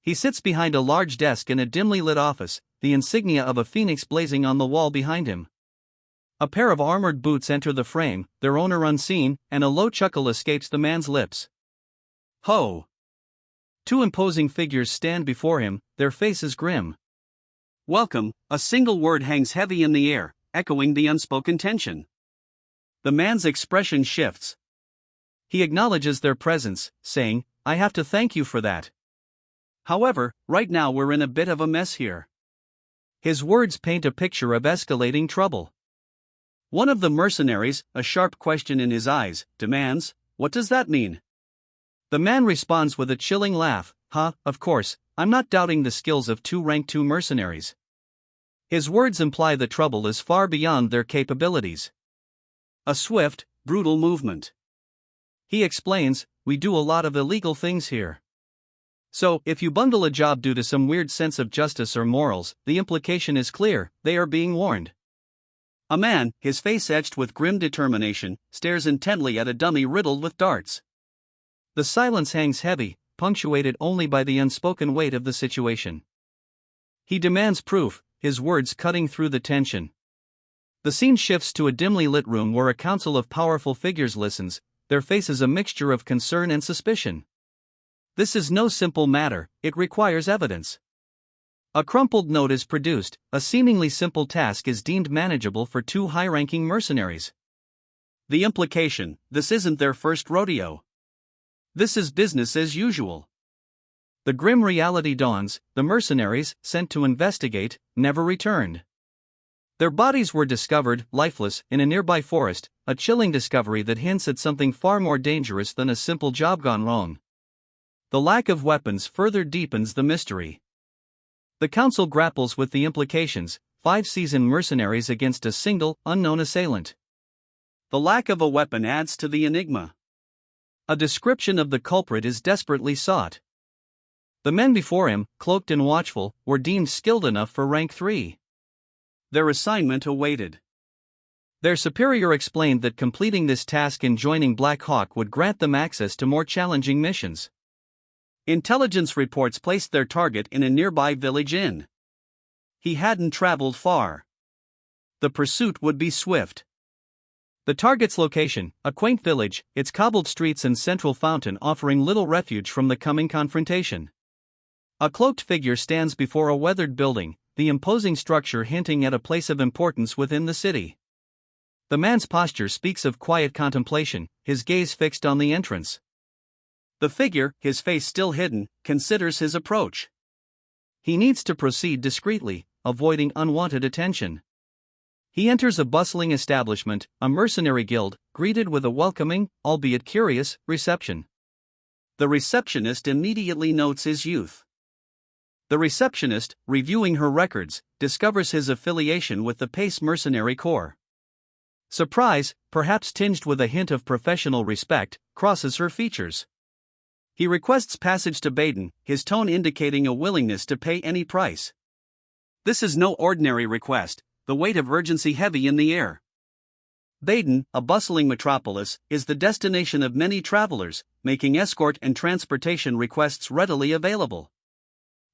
He sits behind a large desk in a dimly lit office, the insignia of a phoenix blazing on the wall behind him. A pair of armored boots enter the frame, their owner unseen, and a low chuckle escapes the man's lips. Ho! Two imposing figures stand before him, their faces grim. Welcome, a single word hangs heavy in the air, echoing the unspoken tension. The man's expression shifts. He acknowledges their presence, saying, I have to thank you for that. However, right now we're in a bit of a mess here. His words paint a picture of escalating trouble. One of the mercenaries, a sharp question in his eyes, demands, what does that mean? The man responds with a chilling laugh, of course, I'm not doubting the skills of two rank 2 mercenaries. His words imply the trouble is far beyond their capabilities. A swift, brutal movement. He explains, we do a lot of illegal things here. So, if you bundle a job due to some weird sense of justice or morals, the implication is clear, they are being warned. A man, his face etched with grim determination, stares intently at a dummy riddled with darts. The silence hangs heavy, punctuated only by the unspoken weight of the situation. He demands proof, his words cutting through the tension. The scene shifts to a dimly lit room where a council of powerful figures listens, their faces a mixture of concern and suspicion. This is no simple matter, it requires evidence. A crumpled note is produced, a seemingly simple task is deemed manageable for two high-ranking mercenaries. The implication, this isn't their first rodeo. This is business as usual. The grim reality dawns, the mercenaries, sent to investigate, never returned. Their bodies were discovered, lifeless, in a nearby forest, a chilling discovery that hints at something far more dangerous than a simple job gone wrong. The lack of weapons further deepens the mystery. The council grapples with the implications, 5 seasoned mercenaries against a single, unknown assailant. The lack of a weapon adds to the enigma. A description of the culprit is desperately sought. The men before him, cloaked and watchful, were deemed skilled enough for rank 3. Their assignment awaited. Their superior explained that completing this task and joining Black Hawk would grant them access to more challenging missions. Intelligence reports placed their target in a nearby village inn. He hadn't traveled far. The pursuit would be swift. The target's location, a quaint village, its cobbled streets and central fountain offering little refuge from the coming confrontation. A cloaked figure stands before a weathered building, the imposing structure hinting at a place of importance within the city. The man's posture speaks of quiet contemplation, his gaze fixed on the entrance. The figure, his face still hidden, considers his approach. He needs to proceed discreetly, avoiding unwanted attention. He enters a bustling establishment, a mercenary guild, greeted with a welcoming, albeit curious, reception. The receptionist immediately notes his youth. The receptionist, reviewing her records, discovers his affiliation with the Pace Mercenary Corps. Surprise, perhaps tinged with a hint of professional respect, crosses her features. He requests passage to Baden, his tone indicating a willingness to pay any price. This is no ordinary request, the weight of urgency heavy in the air. Baden, a bustling metropolis, is the destination of many travelers, making escort and transportation requests readily available.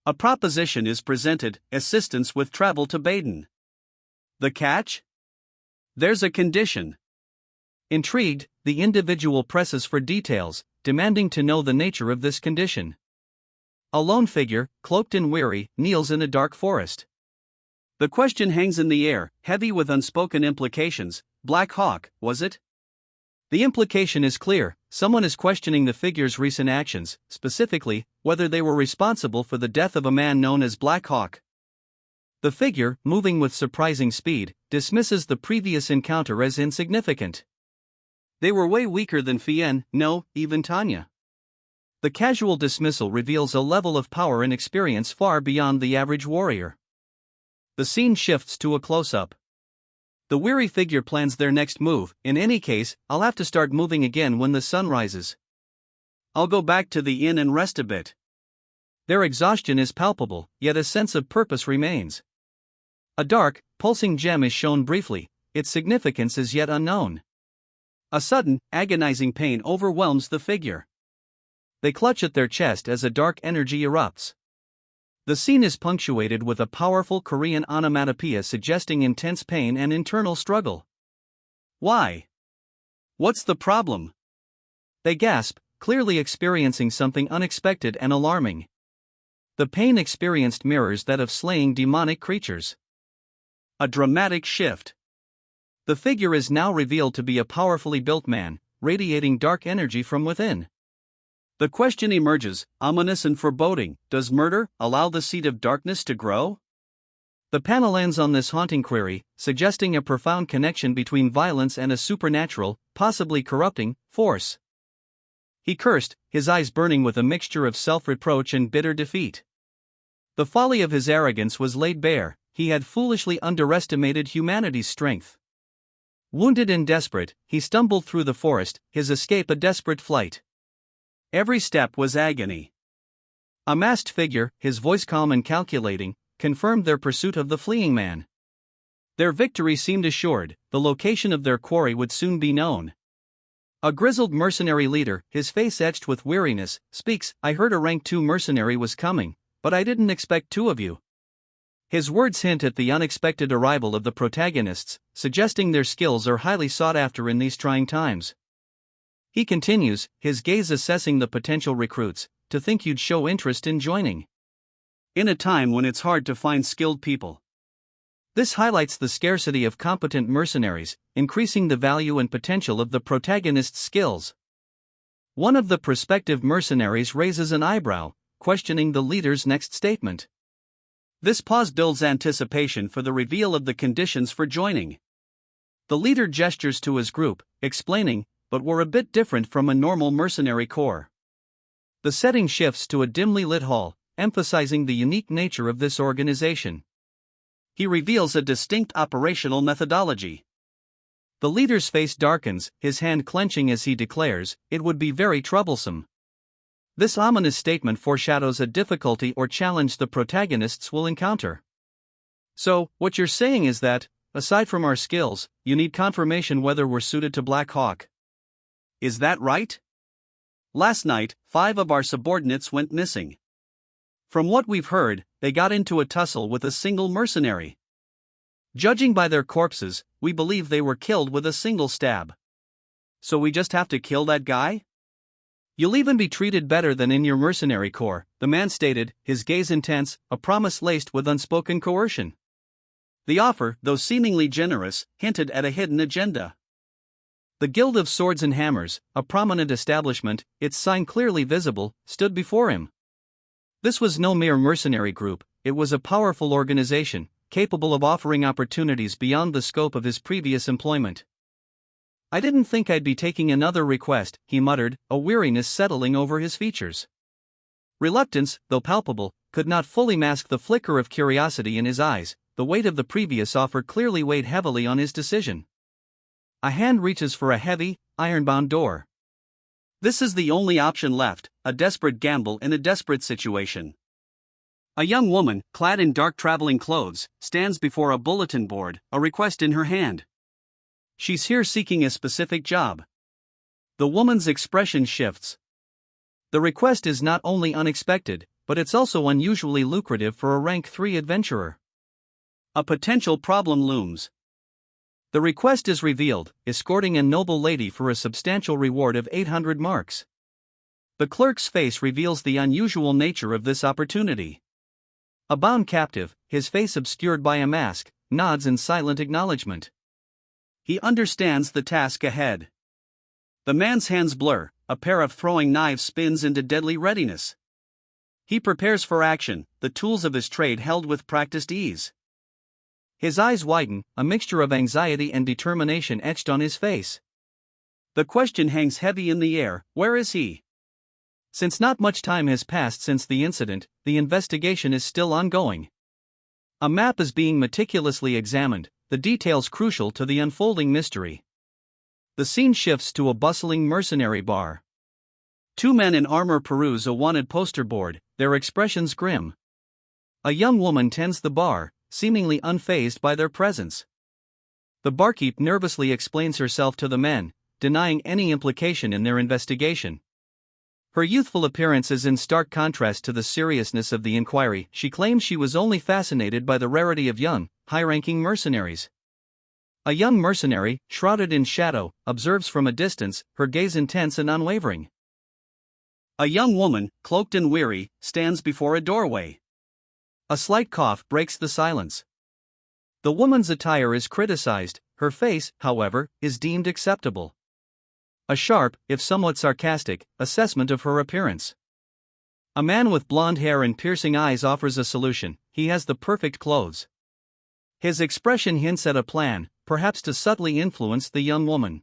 A proposition is presented: assistance with travel to Baden. The catch? There's a condition. Intrigued, the individual presses for details, demanding to know the nature of this condition. A lone figure, cloaked and weary, kneels in a dark forest. The question hangs in the air, heavy with unspoken implications. Black Hawk, was it? The implication is clear: someone is questioning the figure's recent actions, specifically, whether they were responsible for the death of a man known as Black Hawk. The figure, moving with surprising speed, dismisses the previous encounter as insignificant. They were way weaker than Fien, no, even Tanya. The casual dismissal reveals a level of power and experience far beyond the average warrior. The scene shifts to a close-up. The weary figure plans their next move. In any case, I'll have to start moving again when the sun rises. I'll go back to the inn and rest a bit. Their exhaustion is palpable, yet a sense of purpose remains. A dark, pulsing gem is shown briefly, its significance is yet unknown. A sudden, agonizing pain overwhelms the figure. They clutch at their chest as a dark energy erupts. The scene is punctuated with a powerful Korean onomatopoeia suggesting intense pain and internal struggle. Why? What's the problem? They gasp, clearly experiencing something unexpected and alarming. The pain experienced mirrors that of slaying demonic creatures. A dramatic shift. The figure is now revealed to be a powerfully built man, radiating dark energy from within. The question emerges, ominous and foreboding: does murder allow the seed of darkness to grow? The panel ends on this haunting query, suggesting a profound connection between violence and a supernatural, possibly corrupting, force. He cursed, his eyes burning with a mixture of self-reproach and bitter defeat. The folly of his arrogance was laid bare: he had foolishly underestimated humanity's strength. Wounded and desperate, he stumbled through the forest, his escape a desperate flight. Every step was agony. A masked figure, his voice calm and calculating, confirmed their pursuit of the fleeing man. Their victory seemed assured: the location of their quarry would soon be known. A grizzled mercenary leader, his face etched with weariness, speaks: I heard a rank 2 mercenary was coming, but I didn't expect 2 of you. His words hint at the unexpected arrival of the protagonists, suggesting their skills are highly sought after in these trying times. He continues, his gaze assessing the potential recruits: to think you'd show interest in joining. In a time when it's hard to find skilled people. This highlights the scarcity of competent mercenaries, increasing the value and potential of the protagonist's skills. One of the prospective mercenaries raises an eyebrow, questioning the leader's next statement. This pause builds anticipation for the reveal of the conditions for joining. The leader gestures to his group, explaining, but we're a bit different from a normal mercenary corps. The setting shifts to a dimly lit hall, emphasizing the unique nature of this organization. He reveals a distinct operational methodology. The leader's face darkens, his hand clenching as he declares, it would be very troublesome. This ominous statement foreshadows a difficulty or challenge the protagonists will encounter. So, what you're saying is that, aside from our skills, you need confirmation whether we're suited to Black Hawk. Is that right? Last night, 5 of our subordinates went missing. From what we've heard, they got into a tussle with a single mercenary. Judging by their corpses, we believe they were killed with a single stab. So we just have to kill that guy? You'll even be treated better than in your mercenary corps, the man stated, his gaze intense, a promise laced with unspoken coercion. The offer, though seemingly generous, hinted at a hidden agenda. The Guild of Swords and Hammers, a prominent establishment, its sign clearly visible, stood before him. This was no mere mercenary group, it was a powerful organization, capable of offering opportunities beyond the scope of his previous employment. "I didn't think I'd be taking another request," he muttered, a weariness settling over his features. Reluctance, though palpable, could not fully mask the flicker of curiosity in his eyes. The weight of the previous offer clearly weighed heavily on his decision. A hand reaches for a heavy, iron-bound door. This is the only option left, a desperate gamble in a desperate situation. A young woman, clad in dark traveling clothes, stands before a bulletin board, a request in her hand. She's here seeking a specific job. The woman's expression shifts. The request is not only unexpected, but it's also unusually lucrative for a rank 3 adventurer. A potential problem looms. The request is revealed, escorting a noble lady for a substantial reward of 800 marks. The clerk's face reveals the unusual nature of this opportunity. A bound captive, his face obscured by a mask, nods in silent acknowledgement. He understands the task ahead. The man's hands blur, a pair of throwing knives spins into deadly readiness. He prepares for action, the tools of his trade held with practiced ease. His eyes widen, a mixture of anxiety and determination etched on his face. The question hangs heavy in the air: where is he? Since not much time has passed since the incident, the investigation is still ongoing. A map is being meticulously examined, the details crucial to the unfolding mystery. The scene shifts to a bustling mercenary bar. Two men in armor peruse a wanted poster board, their expressions grim. A young woman tends the bar, seemingly unfazed by their presence. The barkeep nervously explains herself to the men, denying any implication in their investigation. Her youthful appearance is in stark contrast to the seriousness of the inquiry. She claims she was only fascinated by the rarity of young, high-ranking mercenaries. A young mercenary, shrouded in shadow, observes from a distance, her gaze intense and unwavering. A young woman, cloaked and weary, stands before a doorway. A slight cough breaks the silence. The woman's attire is criticized, her face, however, is deemed acceptable. A sharp, if somewhat sarcastic, assessment of her appearance. A man with blonde hair and piercing eyes offers a solution: he has the perfect clothes. His expression hints at a plan, perhaps to subtly influence the young woman.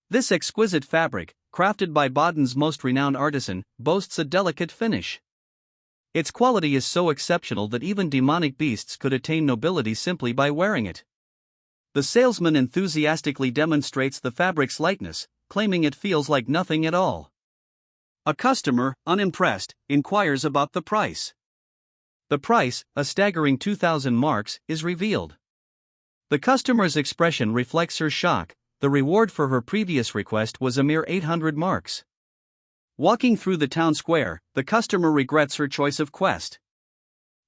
This exquisite fabric, crafted by Baden's most renowned artisan, boasts a delicate finish. Its quality is so exceptional that even demonic beasts could attain nobility simply by wearing it. The salesman enthusiastically demonstrates the fabric's lightness, claiming it feels like nothing at all. A customer, unimpressed, inquires about the price. The price, a staggering 2,000 marks, is revealed. The customer's expression reflects her shock. The reward for her previous request was a mere 800 marks. Walking through the town square, the customer regrets her choice of quest.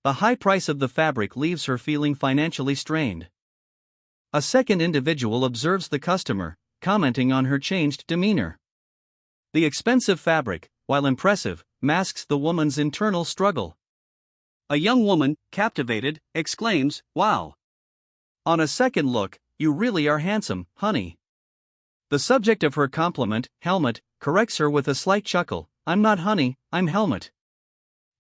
The high price of the fabric leaves her feeling financially strained. A second individual observes the customer, commenting on her changed demeanor. The expensive fabric, while impressive, masks the woman's internal struggle. A young woman, captivated, exclaims, "Wow! On a second look, you really are handsome, honey." The subject of her compliment, Helmut, corrects her with a slight chuckle: "I'm not honey, I'm Helmut."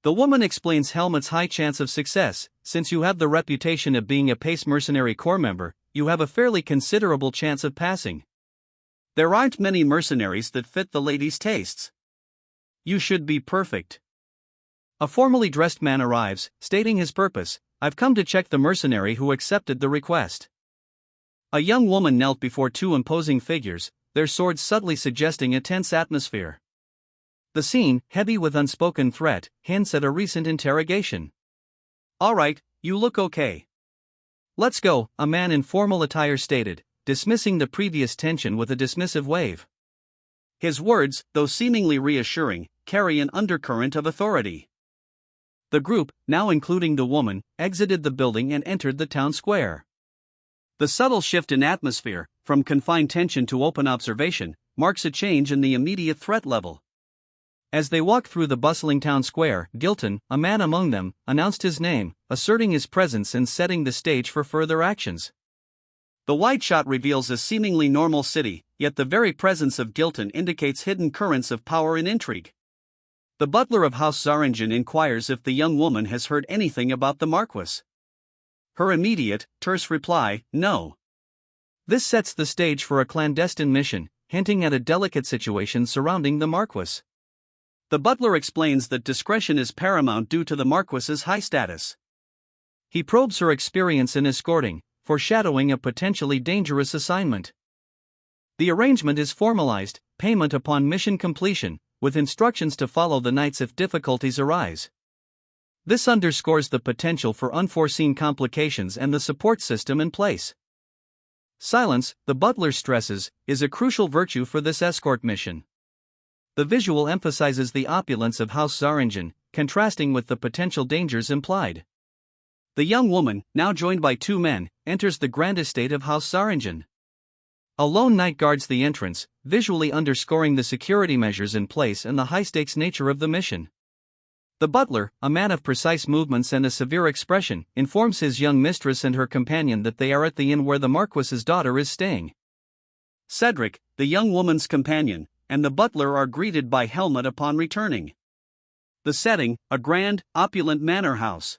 The woman explains Helmut's high chance of success: "Since you have the reputation of being a Pace Mercenary Corps member, you have a fairly considerable chance of passing. There aren't many mercenaries that fit the lady's tastes. You should be perfect." A formally dressed man arrives, stating his purpose: "I've come to check the mercenary who accepted the request." A young woman knelt before two imposing figures, their swords subtly suggesting a tense atmosphere. The scene, heavy with unspoken threat, hints at a recent interrogation. "All right, you look okay. Let's go," a man in formal attire stated, dismissing the previous tension with a dismissive wave. His words, though seemingly reassuring, carry an undercurrent of authority. The group, now including the woman, exited the building and entered the town square. The subtle shift in atmosphere, from confined tension to open observation, marks a change in the immediate threat level. As they walked through the bustling town square, Gilton, a man among them, announced his name, asserting his presence and setting the stage for further actions. The wide shot reveals a seemingly normal city, yet the very presence of Gilton indicates hidden currents of power and intrigue. The butler of House Zaringen inquires if the young woman has heard anything about the Marquis. Her immediate, terse reply, no. This sets the stage for a clandestine mission, hinting at a delicate situation surrounding the Marquis. The butler explains that discretion is paramount due to the Marquis's high status. He probes her experience in escorting, foreshadowing a potentially dangerous assignment. The arrangement is formalized, payment upon mission completion, with instructions to follow the knights if difficulties arise. This underscores the potential for unforeseen complications and the support system in place. Silence, the butler stresses, is a crucial virtue for this escort mission. The visual emphasizes the opulence of House Zaringen, contrasting with the potential dangers implied. The young woman, now joined by two men, enters the grand estate of House Zaringen. A lone knight guards the entrance, visually underscoring the security measures in place and the high-stakes nature of the mission. The butler, a man of precise movements and a severe expression, informs his young mistress and her companion that they are at the inn where the Marquis's daughter is staying. Cedric, the young woman's companion, and the butler are greeted by Helmut upon returning. The setting, a grand, opulent manor house.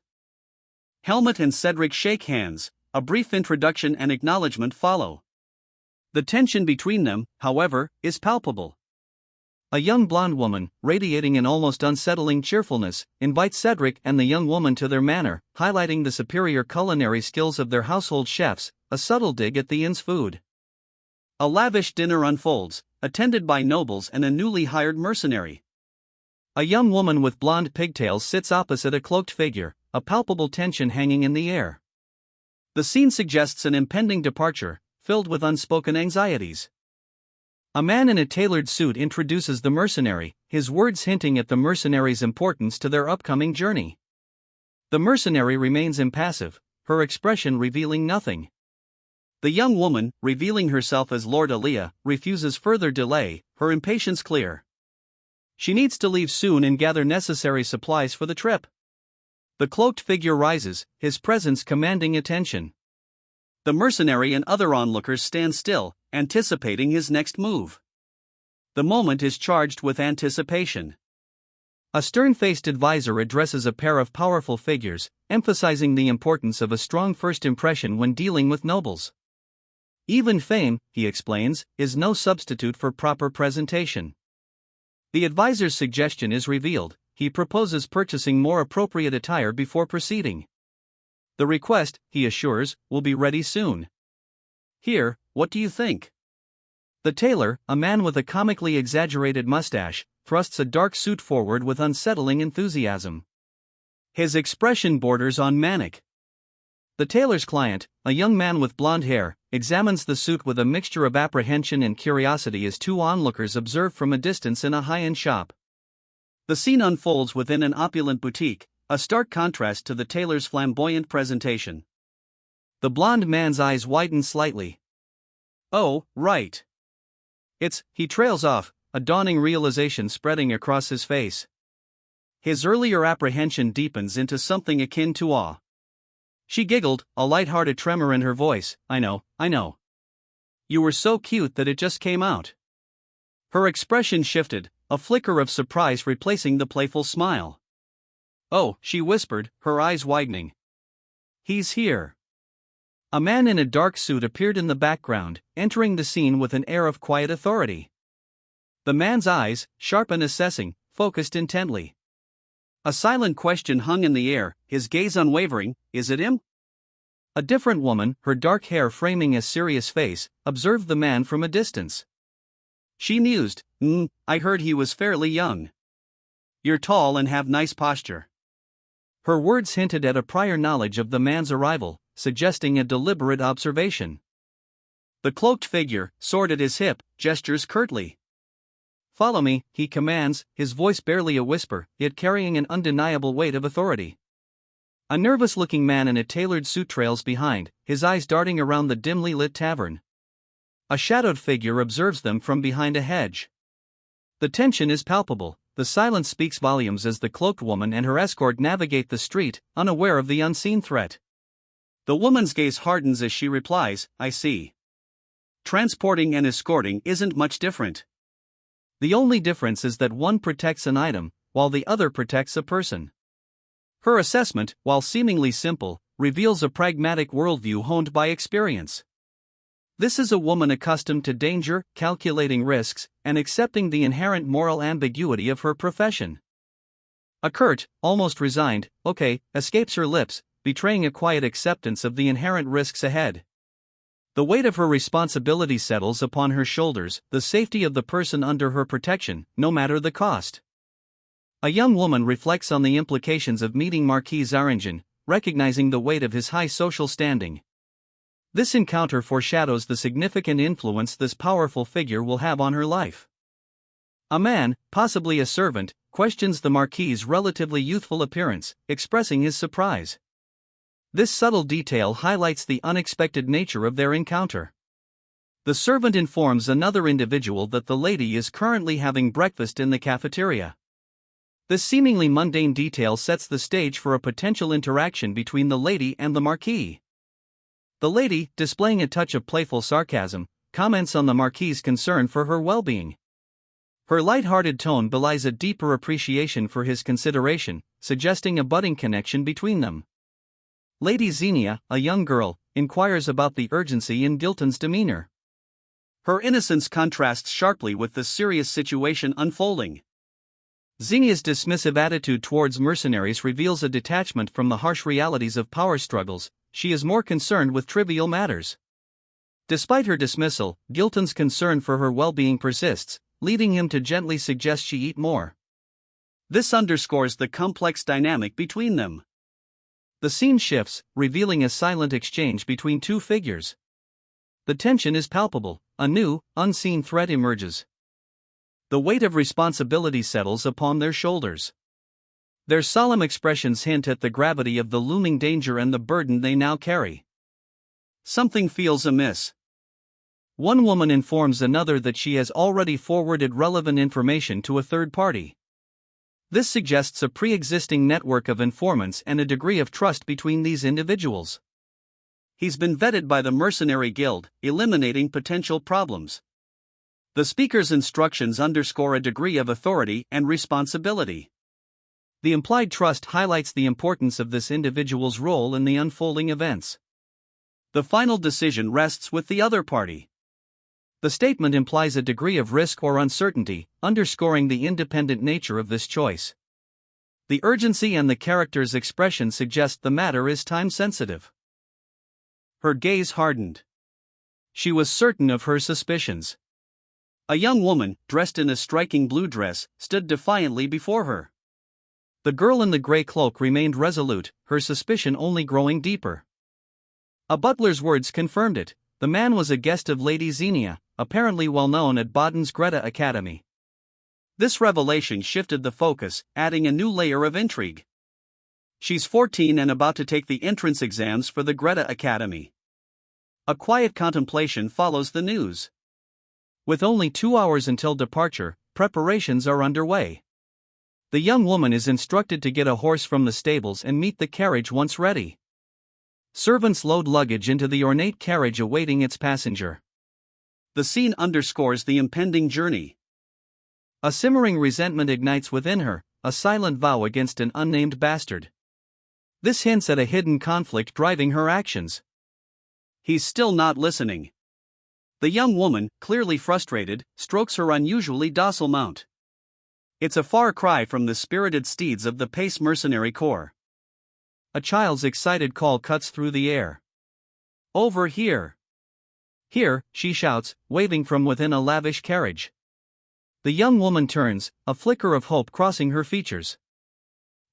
Helmut and Cedric shake hands, a brief introduction and acknowledgement follow. The tension between them, however, is palpable. A young blonde woman, radiating an almost unsettling cheerfulness, invites Cedric and the young woman to their manor, highlighting the superior culinary skills of their household chefs, a subtle dig at the inn's food. A lavish dinner unfolds, attended by nobles and a newly hired mercenary. A young woman with blonde pigtails sits opposite a cloaked figure, a palpable tension hanging in the air. The scene suggests an impending departure, filled with unspoken anxieties. A man in a tailored suit introduces the mercenary, his words hinting at the mercenary's importance to their upcoming journey. The mercenary remains impassive, her expression revealing nothing. The young woman, revealing herself as Lord Aaliyah, refuses further delay, her impatience clear. She needs to leave soon and gather necessary supplies for the trip. The cloaked figure rises, his presence commanding attention. The mercenary and other onlookers stand still, anticipating his next move. The moment is charged with anticipation. A stern-faced advisor addresses a pair of powerful figures, emphasizing the importance of a strong first impression when dealing with nobles. Even fame, he explains, is no substitute for proper presentation. The advisor's suggestion is revealed. He proposes purchasing more appropriate attire before proceeding. The request, he assures, will be ready soon. Here, what do you think? The tailor, a man with a comically exaggerated mustache, thrusts a dark suit forward with unsettling enthusiasm. His expression borders on manic. The tailor's client, a young man with blonde hair, examines the suit with a mixture of apprehension and curiosity as two onlookers observe from a distance in a high-end shop. The scene unfolds within an opulent boutique, a stark contrast to the tailor's flamboyant presentation. The blonde man's eyes widen slightly. Oh, right. He trails off, a dawning realization spreading across his face. His earlier apprehension deepens into something akin to awe. She giggled, a light-hearted tremor in her voice. I know. You were so cute that it just came out. Her expression shifted, a flicker of surprise replacing the playful smile. Oh, she whispered, her eyes widening. He's here. A man in a dark suit appeared in the background, entering the scene with an air of quiet authority. The man's eyes, sharp and assessing, focused intently. A silent question hung in the air, his gaze unwavering. Is it him? A different woman, her dark hair framing a serious face, observed the man from a distance. She mused, I heard he was fairly young. You're tall and have nice posture. Her words hinted at a prior knowledge of the man's arrival, suggesting a deliberate observation. The cloaked figure, sword at his hip, gestures curtly. Follow me, he commands, his voice barely a whisper, yet carrying an undeniable weight of authority. A nervous-looking man in a tailored suit trails behind, his eyes darting around the dimly lit tavern. A shadowed figure observes them from behind a hedge. The tension is palpable. The silence speaks volumes as the cloaked woman and her escort navigate the street, unaware of the unseen threat. The woman's gaze hardens as she replies, I see. Transporting and escorting isn't much different. The only difference is that one protects an item, while the other protects a person. Her assessment, while seemingly simple, reveals a pragmatic worldview honed by experience. This is a woman accustomed to danger, calculating risks, and accepting the inherent moral ambiguity of her profession. A curt, almost resigned, "okay," escapes her lips, betraying a quiet acceptance of the inherent risks ahead. The weight of her responsibility settles upon her shoulders, the safety of the person under her protection, no matter the cost. A young woman reflects on the implications of meeting Marquis Zaranjan, recognizing the weight of his high social standing. This encounter foreshadows the significant influence this powerful figure will have on her life. A man, possibly a servant, questions the Marquis's relatively youthful appearance, expressing his surprise. This subtle detail highlights the unexpected nature of their encounter. The servant informs another individual that the lady is currently having breakfast in the cafeteria. This seemingly mundane detail sets the stage for a potential interaction between the lady and the Marquis. The lady, displaying a touch of playful sarcasm, comments on the Marquis's concern for her well-being. Her light-hearted tone belies a deeper appreciation for his consideration, suggesting a budding connection between them. Lady Xenia, a young girl, inquires about the urgency in Gilton's demeanor. Her innocence contrasts sharply with the serious situation unfolding. Xenia's dismissive attitude towards mercenaries reveals a detachment from the harsh realities of power struggles. She is more concerned with trivial matters. Despite her dismissal, Gilton's concern for her well-being persists, leading him to gently suggest she eat more. This underscores the complex dynamic between them. The scene shifts, revealing a silent exchange between two figures. The tension is palpable, a new, unseen threat emerges. The weight of responsibility settles upon their shoulders. Their solemn expressions hint at the gravity of the looming danger and the burden they now carry. Something feels amiss. One woman informs another that she has already forwarded relevant information to a third party. This suggests a pre-existing network of informants and a degree of trust between these individuals. He's been vetted by the Mercenary Guild, eliminating potential problems. The speaker's instructions underscore a degree of authority and responsibility. The implied trust highlights the importance of this individual's role in the unfolding events. The final decision rests with the other party. The statement implies a degree of risk or uncertainty, underscoring the independent nature of this choice. The urgency and the character's expression suggest the matter is time-sensitive. Her gaze hardened. She was certain of her suspicions. A young woman, dressed in a striking blue dress, stood defiantly before her. The girl in the gray cloak remained resolute, her suspicion only growing deeper. A butler's words confirmed it. The man was a guest of Lady Xenia, apparently well known at Baden's Greta Academy. This revelation shifted the focus, adding a new layer of intrigue. She's 14 and about to take the entrance exams for the Greta Academy. A quiet contemplation follows the news. With only 2 hours until departure, preparations are underway. The young woman is instructed to get a horse from the stables and meet the carriage once ready. Servants load luggage into the ornate carriage awaiting its passenger. The scene underscores the impending journey. A simmering resentment ignites within her, a silent vow against an unnamed bastard. This hints at a hidden conflict driving her actions. He's still not listening. The young woman, clearly frustrated, strokes her unusually docile mount. It's a far cry from the spirited steeds of the Pace Mercenary Corps. A child's excited call cuts through the air. "Over here!" "Here," she shouts, waving from within a lavish carriage. The young woman turns, a flicker of hope crossing her features.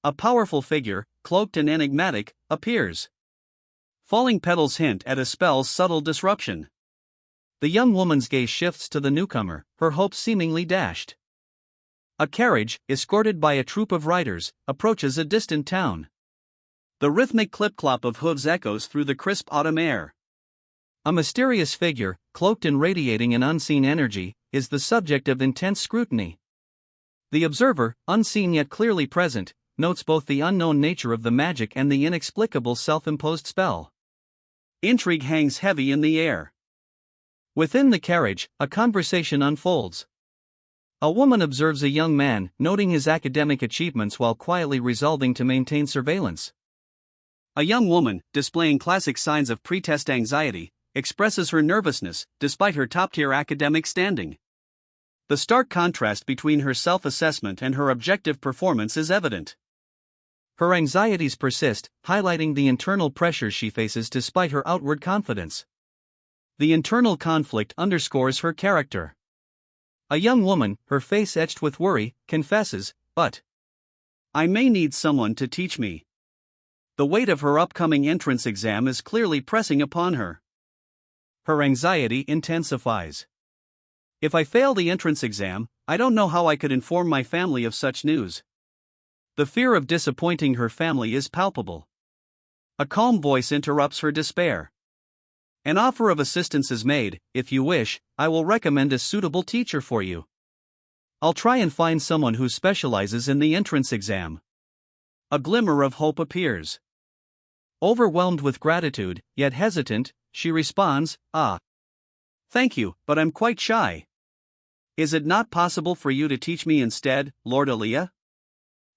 A powerful figure, cloaked and enigmatic, appears. Falling petals hint at a spell's subtle disruption. The young woman's gaze shifts to the newcomer, her hopes seemingly dashed. A carriage, escorted by a troop of riders, approaches a distant town. The rhythmic clip-clop of hooves echoes through the crisp autumn air. A mysterious figure, cloaked and radiating an unseen energy, is the subject of intense scrutiny. The observer, unseen yet clearly present, notes both the unknown nature of the magic and the inexplicable self-imposed spell. Intrigue hangs heavy in the air. Within the carriage, a conversation unfolds. A woman observes a young man, noting his academic achievements while quietly resolving to maintain surveillance. A young woman, displaying classic signs of pretest anxiety, expresses her nervousness despite her top-tier academic standing. The stark contrast between her self-assessment and her objective performance is evident. Her anxieties persist, highlighting the internal pressures she faces despite her outward confidence. The internal conflict underscores her character. A young woman, her face etched with worry, confesses, "But I may need someone to teach me." The weight of her upcoming entrance exam is clearly pressing upon her. Her anxiety intensifies. "If I fail the entrance exam, I don't know how I could inform my family of such news." The fear of disappointing her family is palpable. A calm voice interrupts her despair. An offer of assistance is made. "If you wish, I will recommend a suitable teacher for you. I'll try and find someone who specializes in the entrance exam." A glimmer of hope appears. Overwhelmed with gratitude, yet hesitant, she responds, "Thank you, but I'm quite shy. Is it not possible for you to teach me instead, Lord Aaliyah?"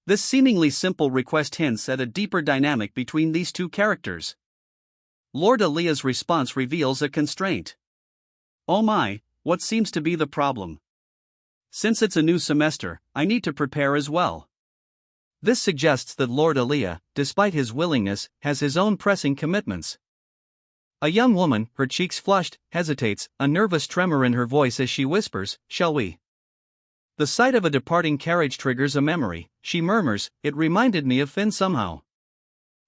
This seemingly simple request hints at a deeper dynamic between these two characters. Lord Aaliyah's response reveals a constraint. "Oh my, what seems to be the problem? Since it's a new semester, I need to prepare as well." This suggests that Lord Aaliyah, despite his willingness, has his own pressing commitments. A young woman, her cheeks flushed, hesitates, a nervous tremor in her voice as she whispers, "Shall we?" The sight of a departing carriage triggers a memory. She murmurs, "It reminded me of Finn somehow."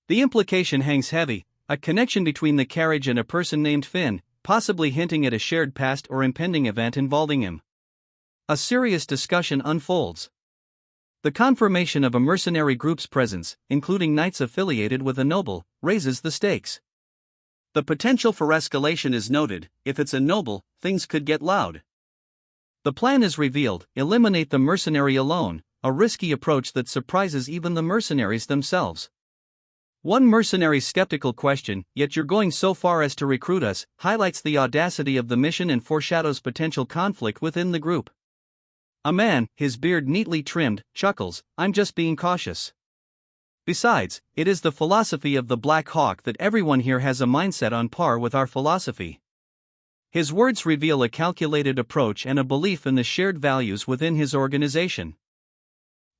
The implication hangs heavy, a connection between the carriage and a person named Finn, possibly hinting at a shared past or impending event involving him. A serious discussion unfolds. The confirmation of a mercenary group's presence, including knights affiliated with a noble, raises the stakes. The potential for escalation is noted. If it's a noble, things could get loud. The plan is revealed: eliminate the mercenary alone, a risky approach that surprises even the mercenaries themselves. One mercenary's skeptical question, "Yet you're going so far as to recruit us," highlights the audacity of the mission and foreshadows potential conflict within the group. A man, his beard neatly trimmed, chuckles, "I'm just being cautious. Besides, it is the philosophy of the Black Hawk that everyone here has a mindset on par with our philosophy." His words reveal a calculated approach and a belief in the shared values within his organization.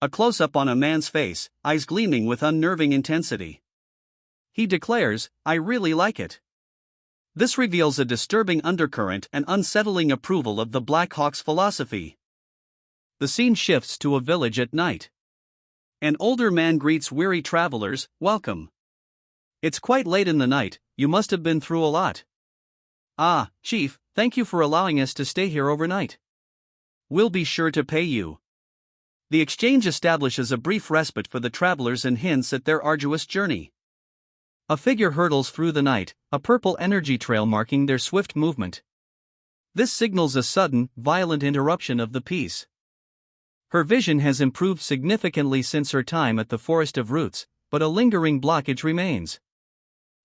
A close-up on a man's face, eyes gleaming with unnerving intensity. He declares, "I really like it." This reveals a disturbing undercurrent and unsettling approval of the Black Hawk's philosophy. The scene shifts to a village at night. An older man greets weary travelers, "Welcome. It's quite late in the night, you must have been through a lot." "Ah, Chief, thank you for allowing us to stay here overnight. We'll be sure to pay you." The exchange establishes a brief respite for the travelers and hints at their arduous journey. A figure hurtles through the night, a purple energy trail marking their swift movement. This signals a sudden, violent interruption of the peace. Her vision has improved significantly since her time at the Forest of Roots, but a lingering blockage remains.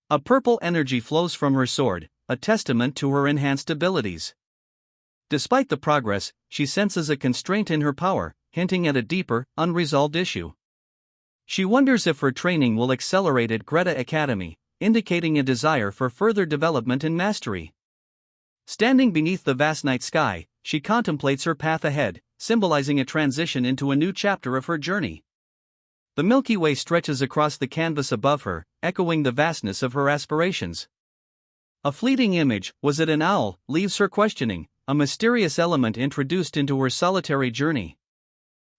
A purple energy flows from her sword, a testament to her enhanced abilities. Despite the progress, she senses a constraint in her power, hinting at a deeper, unresolved issue. She wonders if her training will accelerate at Greta Academy, indicating a desire for further development and mastery. Standing beneath the vast night sky, she contemplates her path ahead, symbolizing a transition into a new chapter of her journey. The Milky Way stretches across the canvas above her, echoing the vastness of her aspirations. A fleeting image, was it an owl, leaves her questioning, a mysterious element introduced into her solitary journey.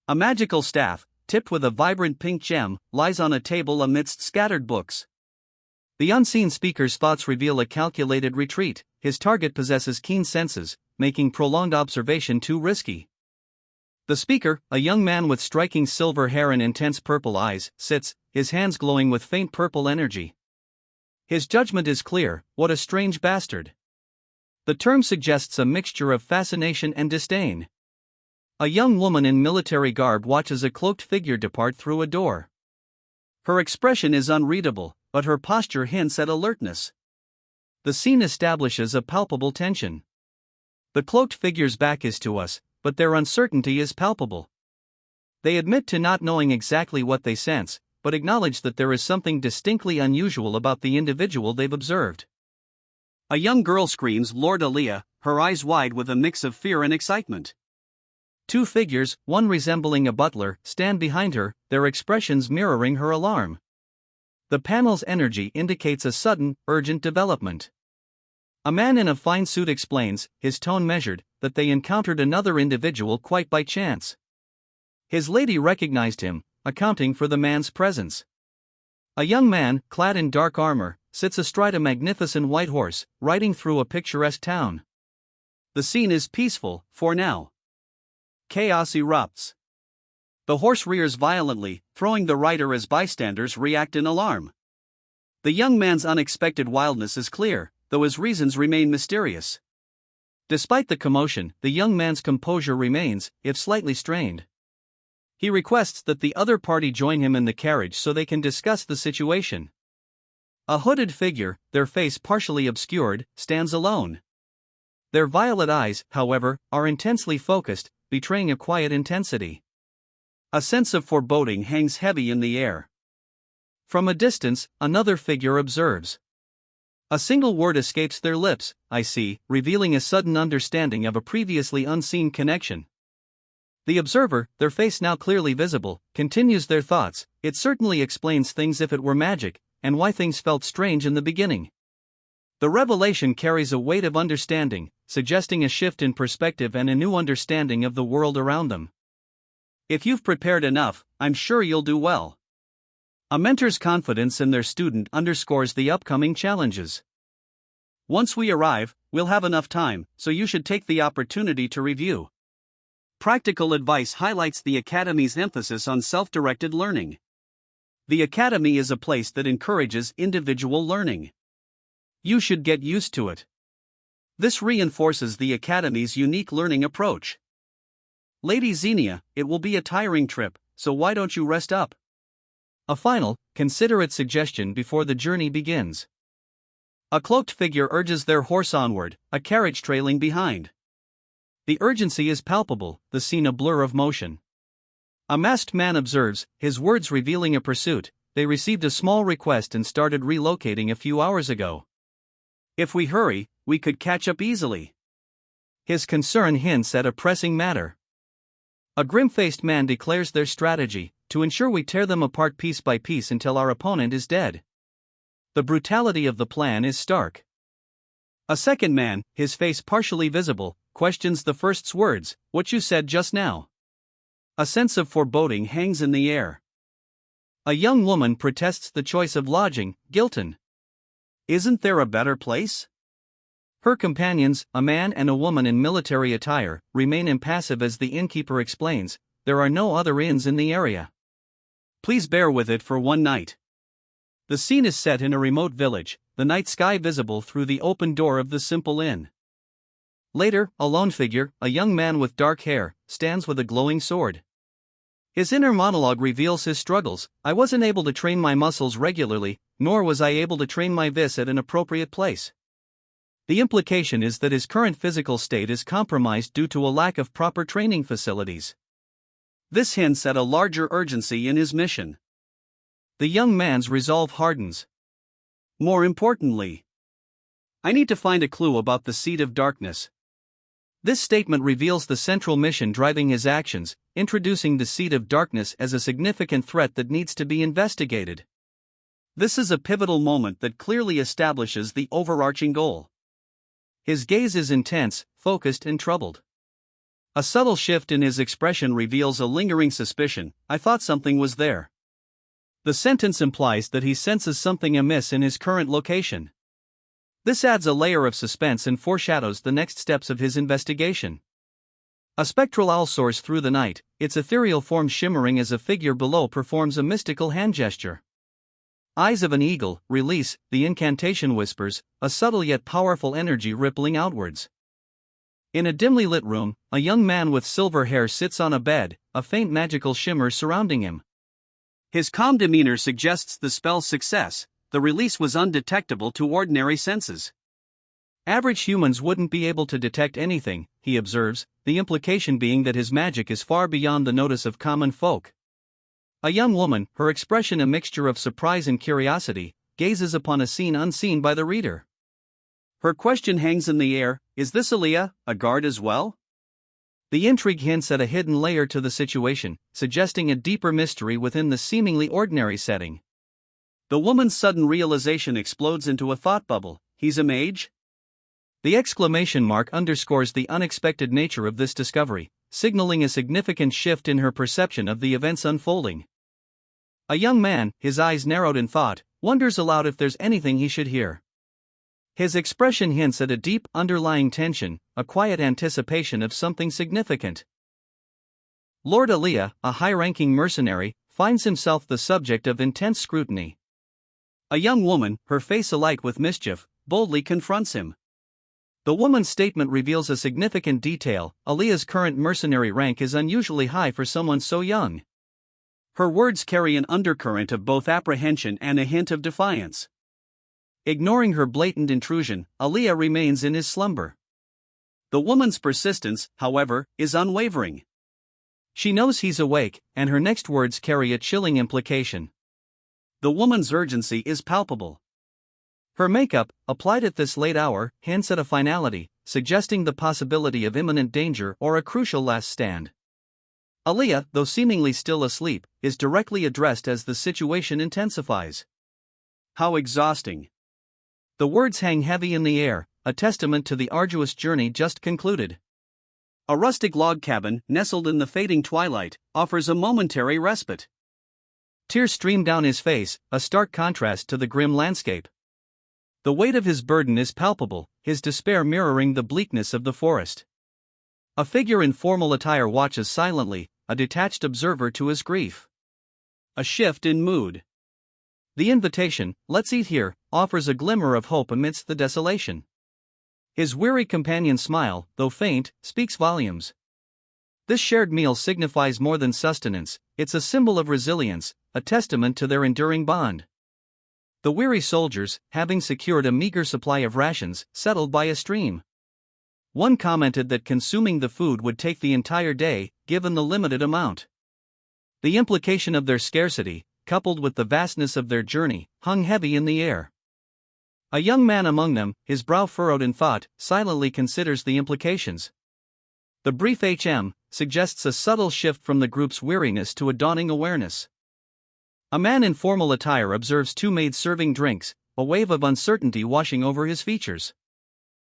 A magical staff, tipped with a vibrant pink gem, lies on a table amidst scattered books. The unseen speaker's thoughts reveal a calculated retreat. His target possesses keen senses, making prolonged observation too risky. The speaker, a young man with striking silver hair and intense purple eyes, sits, his hands glowing with faint purple energy. His judgment is clear: what a strange bastard. The term suggests a mixture of fascination and disdain. A young woman in military garb watches a cloaked figure depart through a door. Her expression is unreadable, but her posture hints at alertness. The scene establishes a palpable tension. The cloaked figure's back is to us, but their uncertainty is palpable. They admit to not knowing exactly what they sense, but acknowledge that there is something distinctly unusual about the individual they've observed. A young girl screams "Lord Aaliyah," her eyes wide with a mix of fear and excitement. Two figures, one resembling a butler, stand behind her, their expressions mirroring her alarm. The panel's energy indicates a sudden, urgent development. A man in a fine suit explains, his tone measured, that they encountered another individual quite by chance. His lady recognized him, accounting for the man's presence. A young man, clad in dark armor, sits astride a magnificent white horse, riding through a picturesque town. The scene is peaceful, for now. Chaos erupts. The horse rears violently, throwing the rider as bystanders react in alarm. The young man's unexpected wildness is clear, though his reasons remain mysterious. Despite the commotion, the young man's composure remains, if slightly strained. He requests that the other party join him in the carriage so they can discuss the situation. A hooded figure, their face partially obscured, stands alone. Their violet eyes, however, are intensely focused, betraying a quiet intensity. A sense of foreboding hangs heavy in the air. From a distance, another figure observes. A single word escapes their lips, "I see," revealing a sudden understanding of a previously unseen connection. The observer, their face now clearly visible, continues their thoughts. "It certainly explains things if it were magic, and why things felt strange in the beginning." The revelation carries a weight of understanding, suggesting a shift in perspective and a new understanding of the world around them. If you've prepared enough, I'm sure you'll do well. A mentor's confidence in their student underscores the upcoming challenges. Once we arrive, we'll have enough time, so you should take the opportunity to review. Practical advice highlights the Academy's emphasis on self-directed learning. The Academy is a place that encourages individual learning. You should get used to it. This reinforces the Academy's unique learning approach. Lady Xenia, it will be a tiring trip, so why don't you rest up? A final, considerate suggestion before the journey begins. A cloaked figure urges their horse onward, a carriage trailing behind. The urgency is palpable, the scene a blur of motion. A masked man observes, his words revealing a pursuit. They received a small request and started relocating a few hours ago. If we hurry, we could catch up easily. His concern hints at a pressing matter. A grim-faced man declares their strategy, to ensure we tear them apart piece by piece until our opponent is dead. The brutality of the plan is stark. A second man, his face partially visible, questions the first's words, "What you said just now?" A sense of foreboding hangs in the air. A young woman protests the choice of lodging, Gilton. "Isn't there a better place?" Her companions, a man and a woman in military attire, remain impassive as the innkeeper explains, "There are no other inns in the area. Please bear with it for one night." The scene is set in a remote village, the night sky visible through the open door of the simple inn. Later, a lone figure, a young man with dark hair, stands with a glowing sword. His inner monologue reveals his struggles. "I wasn't able to train my muscles regularly, nor was I able to train my vis at an appropriate place." The implication is that his current physical state is compromised due to a lack of proper training facilities. This hints at a larger urgency in his mission. The young man's resolve hardens. More importantly, "I need to find a clue about the Seed of Darkness." This statement reveals the central mission driving his actions, introducing the Seed of Darkness as a significant threat that needs to be investigated. This is a pivotal moment that clearly establishes the overarching goal. His gaze is intense, focused and troubled. A subtle shift in his expression reveals a lingering suspicion, "I thought something was there." The sentence implies that he senses something amiss in his current location. This adds a layer of suspense and foreshadows the next steps of his investigation. A spectral owl soars through the night, its ethereal form shimmering as a figure below performs a mystical hand gesture. Eyes of an eagle, release, the incantation whispers, a subtle yet powerful energy rippling outwards. In a dimly lit room, a young man with silver hair sits on a bed, a faint magical shimmer surrounding him. His calm demeanor suggests the spell's success. The release was undetectable to ordinary senses. Average humans wouldn't be able to detect anything, he observes, the implication being that his magic is far beyond the notice of common folk. A young woman, her expression a mixture of surprise and curiosity, gazes upon a scene unseen by the reader. Her question hangs in the air: is this Aliyah, a guard as well? The intrigue hints at a hidden layer to the situation, suggesting a deeper mystery within the seemingly ordinary setting. The woman's sudden realization explodes into a thought bubble: he's a mage? The exclamation mark underscores the unexpected nature of this discovery, signaling a significant shift in her perception of the events unfolding. A young man, his eyes narrowed in thought, wonders aloud if there's anything he should hear. His expression hints at a deep, underlying tension, a quiet anticipation of something significant. Lord Aliyah, a high-ranking mercenary, finds himself the subject of intense scrutiny. A young woman, her face alight with mischief, boldly confronts him. The woman's statement reveals a significant detail: Aliyah's current mercenary rank is unusually high for someone so young. Her words carry an undercurrent of both apprehension and a hint of defiance. Ignoring her blatant intrusion, Aliyah remains in his slumber. The woman's persistence, however, is unwavering. She knows he's awake, and her next words carry a chilling implication. The woman's urgency is palpable. Her makeup, applied at this late hour, hints at a finality, suggesting the possibility of imminent danger or a crucial last stand. Aliyah, though seemingly still asleep, is directly addressed as the situation intensifies. How exhausting. The words hang heavy in the air, a testament to the arduous journey just concluded. A rustic log cabin, nestled in the fading twilight, offers a momentary respite. Tears stream down his face, a stark contrast to the grim landscape. The weight of his burden is palpable, his despair mirroring the bleakness of the forest. A figure in formal attire watches silently, a detached observer to his grief. A shift in mood. The invitation, "Let's eat here," offers a glimmer of hope amidst the desolation. His weary companion's smile, though faint, speaks volumes. This shared meal signifies more than sustenance, it's a symbol of resilience, a testament to their enduring bond. The weary soldiers, having secured a meager supply of rations, settled by a stream. One commented that consuming the food would take the entire day, given the limited amount. The implication of their scarcity, coupled with the vastness of their journey, hung heavy in the air. A young man among them, his brow furrowed in thought, silently considers the implications. The brief suggests a subtle shift from the group's weariness to a dawning awareness. A man in formal attire observes two maids serving drinks, a wave of uncertainty washing over his features.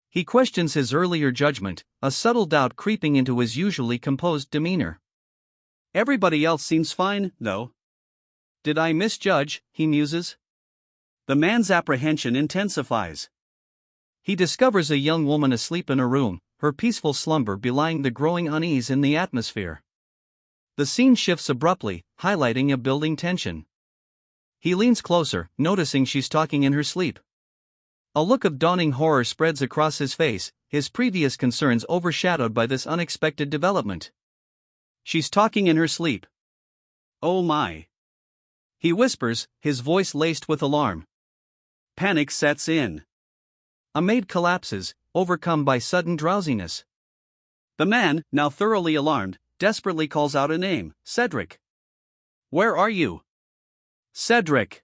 He questions his earlier judgment, a subtle doubt creeping into his usually composed demeanor. Everybody else seems fine, though. Did I misjudge, he muses. The man's apprehension intensifies. He discovers a young woman asleep in a room, her peaceful slumber belying the growing unease in the atmosphere. The scene shifts abruptly, highlighting a building tension. He leans closer, noticing she's talking in her sleep. A look of dawning horror spreads across his face, his previous concerns overshadowed by this unexpected development. She's talking in her sleep. Oh my. He whispers, his voice laced with alarm. Panic sets in. A maid collapses, overcome by sudden drowsiness. The man, now thoroughly alarmed, desperately calls out a name: Cedric. Where are you? Cedric.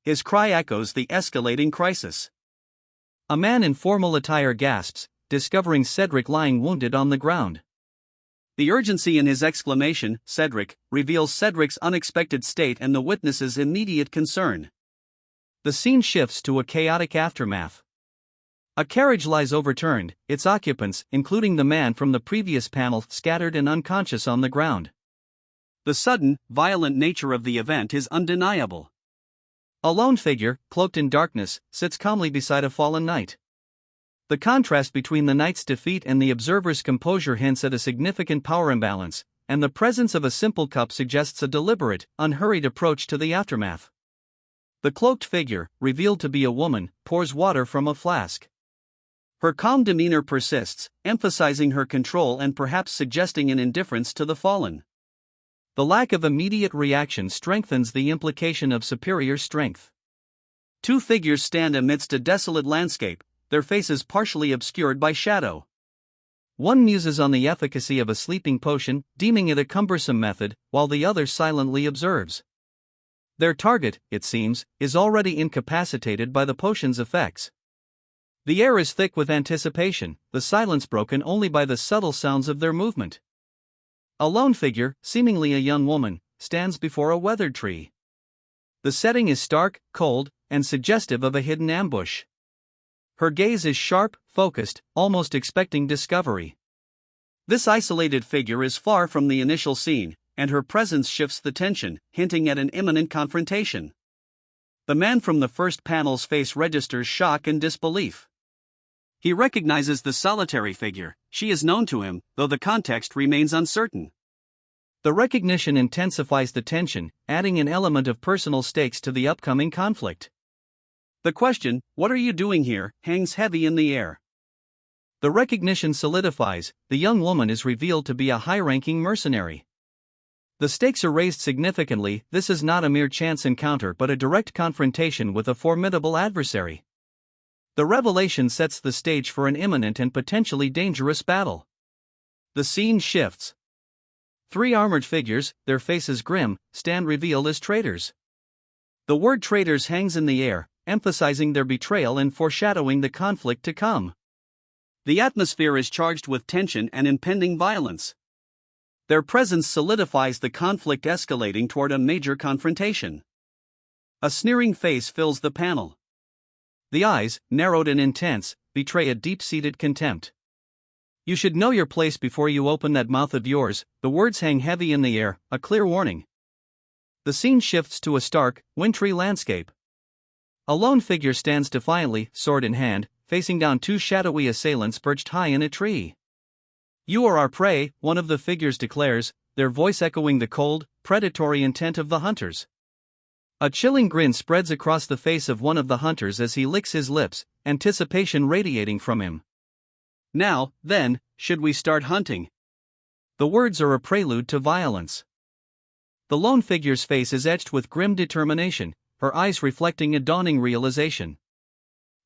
His cry echoes the escalating crisis. A man in formal attire gasps, discovering Cedric lying wounded on the ground. The urgency in his exclamation, "Cedric," reveals Cedric's unexpected state and the witness's immediate concern. The scene shifts to a chaotic aftermath. A carriage lies overturned, its occupants, including the man from the previous panel, scattered and unconscious on the ground. The sudden, violent nature of the event is undeniable. A lone figure, cloaked in darkness, sits calmly beside a fallen knight. The contrast between the knight's defeat and the observer's composure hints at a significant power imbalance, and the presence of a simple cup suggests a deliberate, unhurried approach to the aftermath. The cloaked figure, revealed to be a woman, pours water from a flask. Her calm demeanor persists, emphasizing her control and perhaps suggesting an indifference to the fallen. The lack of immediate reaction strengthens the implication of superior strength. Two figures stand amidst a desolate landscape, their faces partially obscured by shadow. One muses on the efficacy of a sleeping potion, deeming it a cumbersome method, while the other silently observes. Their target, it seems, is already incapacitated by the potion's effects. The air is thick with anticipation, the silence broken only by the subtle sounds of their movement. A lone figure, seemingly a young woman, stands before a weathered tree. The setting is stark, cold, and suggestive of a hidden ambush. Her gaze is sharp, focused, almost expecting discovery. This isolated figure is far from the initial scene, and her presence shifts the tension, hinting at an imminent confrontation. The man from the first panel's face registers shock and disbelief. He recognizes the solitary figure. She is known to him, though the context remains uncertain. The recognition intensifies the tension, adding an element of personal stakes to the upcoming conflict. The question, "What are you doing here?" hangs heavy in the air. The recognition solidifies. The young woman is revealed to be a high-ranking mercenary. The stakes are raised significantly. This is not a mere chance encounter but a direct confrontation with a formidable adversary. The revelation sets the stage for an imminent and potentially dangerous battle. The scene shifts. Three armored figures, their faces grim, stand revealed as traitors. The word traitors hangs in the air, emphasizing their betrayal and foreshadowing the conflict to come. The atmosphere is charged with tension and impending violence. Their presence solidifies the conflict, escalating toward a major confrontation. A sneering face fills the panel. The eyes, narrowed and intense, betray a deep-seated contempt. "You should know your place before you open that mouth of yours." The words hang heavy in the air, a clear warning. The scene shifts to a stark, wintry landscape. A lone figure stands defiantly, sword in hand, facing down two shadowy assailants perched high in a tree. "You are our prey," one of the figures declares, their voice echoing the cold, predatory intent of the hunters. A chilling grin spreads across the face of one of the hunters as he licks his lips, anticipation radiating from him. "Now, then, should we start hunting?" The words are a prelude to violence. The lone figure's face is etched with grim determination, her eyes reflecting a dawning realization.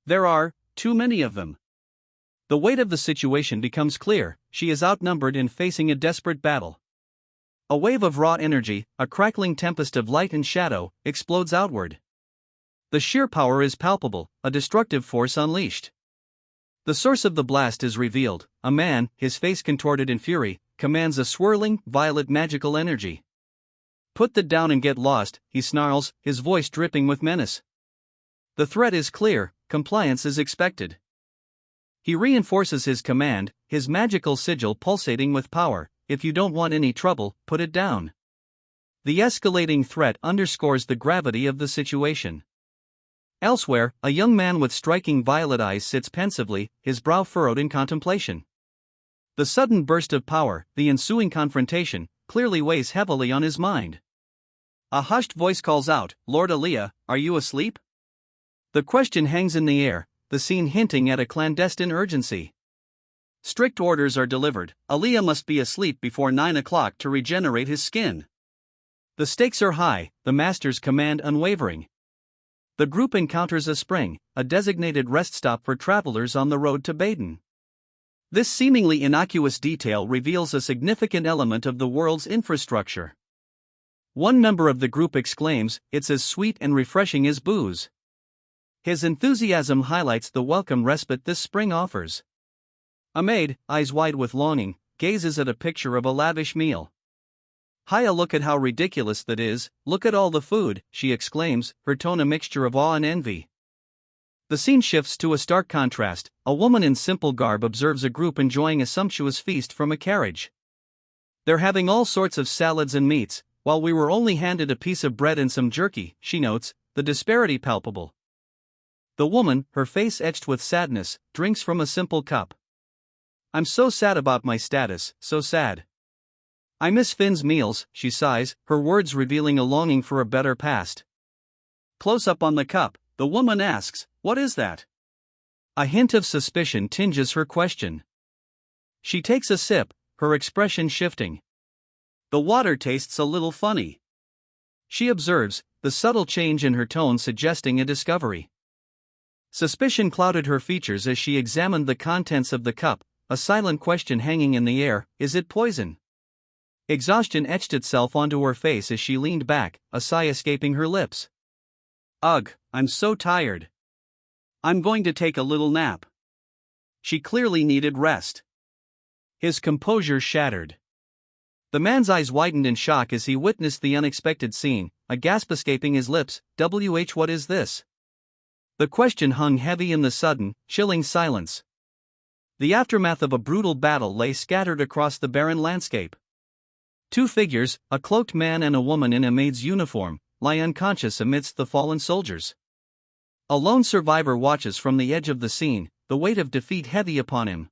There are too many of them. The weight of the situation becomes clear. She is outnumbered and facing a desperate battle. A wave of raw energy, a crackling tempest of light and shadow, explodes outward. The sheer power is palpable, a destructive force unleashed. The source of the blast is revealed. A man, his face contorted in fury, commands a swirling, violet magical energy. "Put that down and get lost," he snarls, his voice dripping with menace. The threat is clear, compliance is expected. He reinforces his command, his magical sigil pulsating with power. "If you don't want any trouble, put it down." The escalating threat underscores the gravity of the situation. Elsewhere, a young man with striking violet eyes sits pensively, his brow furrowed in contemplation. The sudden burst of power, the ensuing confrontation, clearly weighs heavily on his mind. A hushed voice calls out, "Lord Aaliyah, are you asleep?" The question hangs in the air, the scene hinting at a clandestine urgency. Strict orders are delivered. Aaliyah must be asleep before 9 o'clock to regenerate his skin. The stakes are high, the master's command unwavering. The group encounters a spring, a designated rest stop for travelers on the road to Baden. This seemingly innocuous detail reveals a significant element of the world's infrastructure. One member of the group exclaims, "It's as sweet and refreshing as booze." His enthusiasm highlights the welcome respite this spring offers. A maid, eyes wide with longing, gazes at a picture of a lavish meal. "Hiya, look at how ridiculous that is, look at all the food," she exclaims, her tone a mixture of awe and envy. The scene shifts to a stark contrast. A woman in simple garb observes a group enjoying a sumptuous feast from a carriage. "They're having all sorts of salads and meats, while we were only handed a piece of bread and some jerky," she notes, the disparity palpable. The woman, her face etched with sadness, drinks from a simple cup. "I'm so sad about my status, so sad. I miss Finn's meals," she sighs, her words revealing a longing for a better past. Close up on the cup, the woman asks, "What is that?" A hint of suspicion tinges her question. She takes a sip, her expression shifting. "The water tastes a little funny," she observes, the subtle change in her tone suggesting a discovery. Suspicion clouded her features as she examined the contents of the cup, a silent question hanging in the air: is it poison? Exhaustion etched itself onto her face as she leaned back, a sigh escaping her lips. Ugh, I'm so tired. I'm going to take a little nap. She clearly needed rest. His composure shattered. The man's eyes widened in shock as he witnessed the unexpected scene, a gasp escaping his lips. What is this? The question hung heavy in the sudden, chilling silence. The aftermath of a brutal battle lay scattered across the barren landscape. Two figures, a cloaked man and a woman in a maid's uniform, lie unconscious amidst the fallen soldiers. A lone survivor watches from the edge of the scene, the weight of defeat heavy upon him.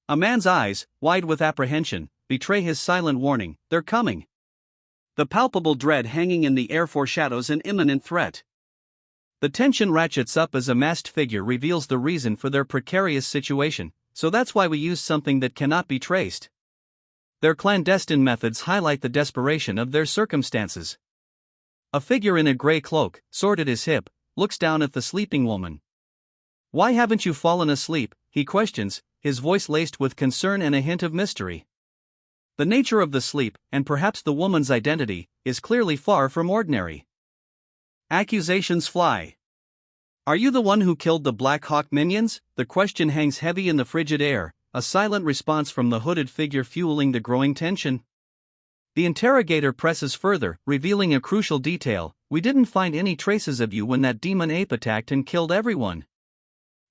A man's eyes, wide with apprehension, betray his silent warning: they're coming. The palpable dread hanging in the air foreshadows an imminent threat. The tension ratchets up as a masked figure reveals the reason for their precarious situation: so that's why we use something that cannot be traced. Their clandestine methods highlight the desperation of their circumstances. A figure in a gray cloak, sword at his hip, looks down at the sleeping woman. Why haven't you fallen asleep? He questions, his voice laced with concern and a hint of mystery. The nature of the sleep, and perhaps the woman's identity, is clearly far from ordinary. Accusations fly. Are you the one who killed the Black Hawk minions? The question hangs heavy in the frigid air, a silent response from the hooded figure fueling the growing tension. The interrogator presses further, revealing a crucial detail: we didn't find any traces of you when that demon ape attacked and killed everyone.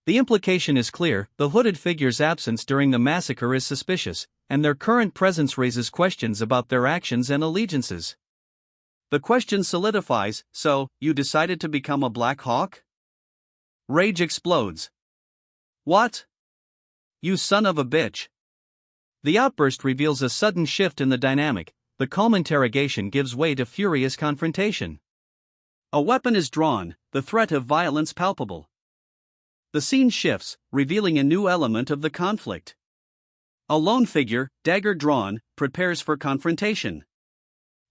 The implication is clear: the hooded figure's absence during the massacre is suspicious, and their current presence raises questions about their actions and allegiances. The question solidifies: so, you decided to become a Black Hawk? Rage explodes. What? You son of a bitch! The outburst reveals a sudden shift in the dynamic. The calm interrogation gives way to furious confrontation. A weapon is drawn, the threat of violence palpable. The scene shifts, revealing a new element of the conflict. A lone figure, dagger drawn, prepares for confrontation.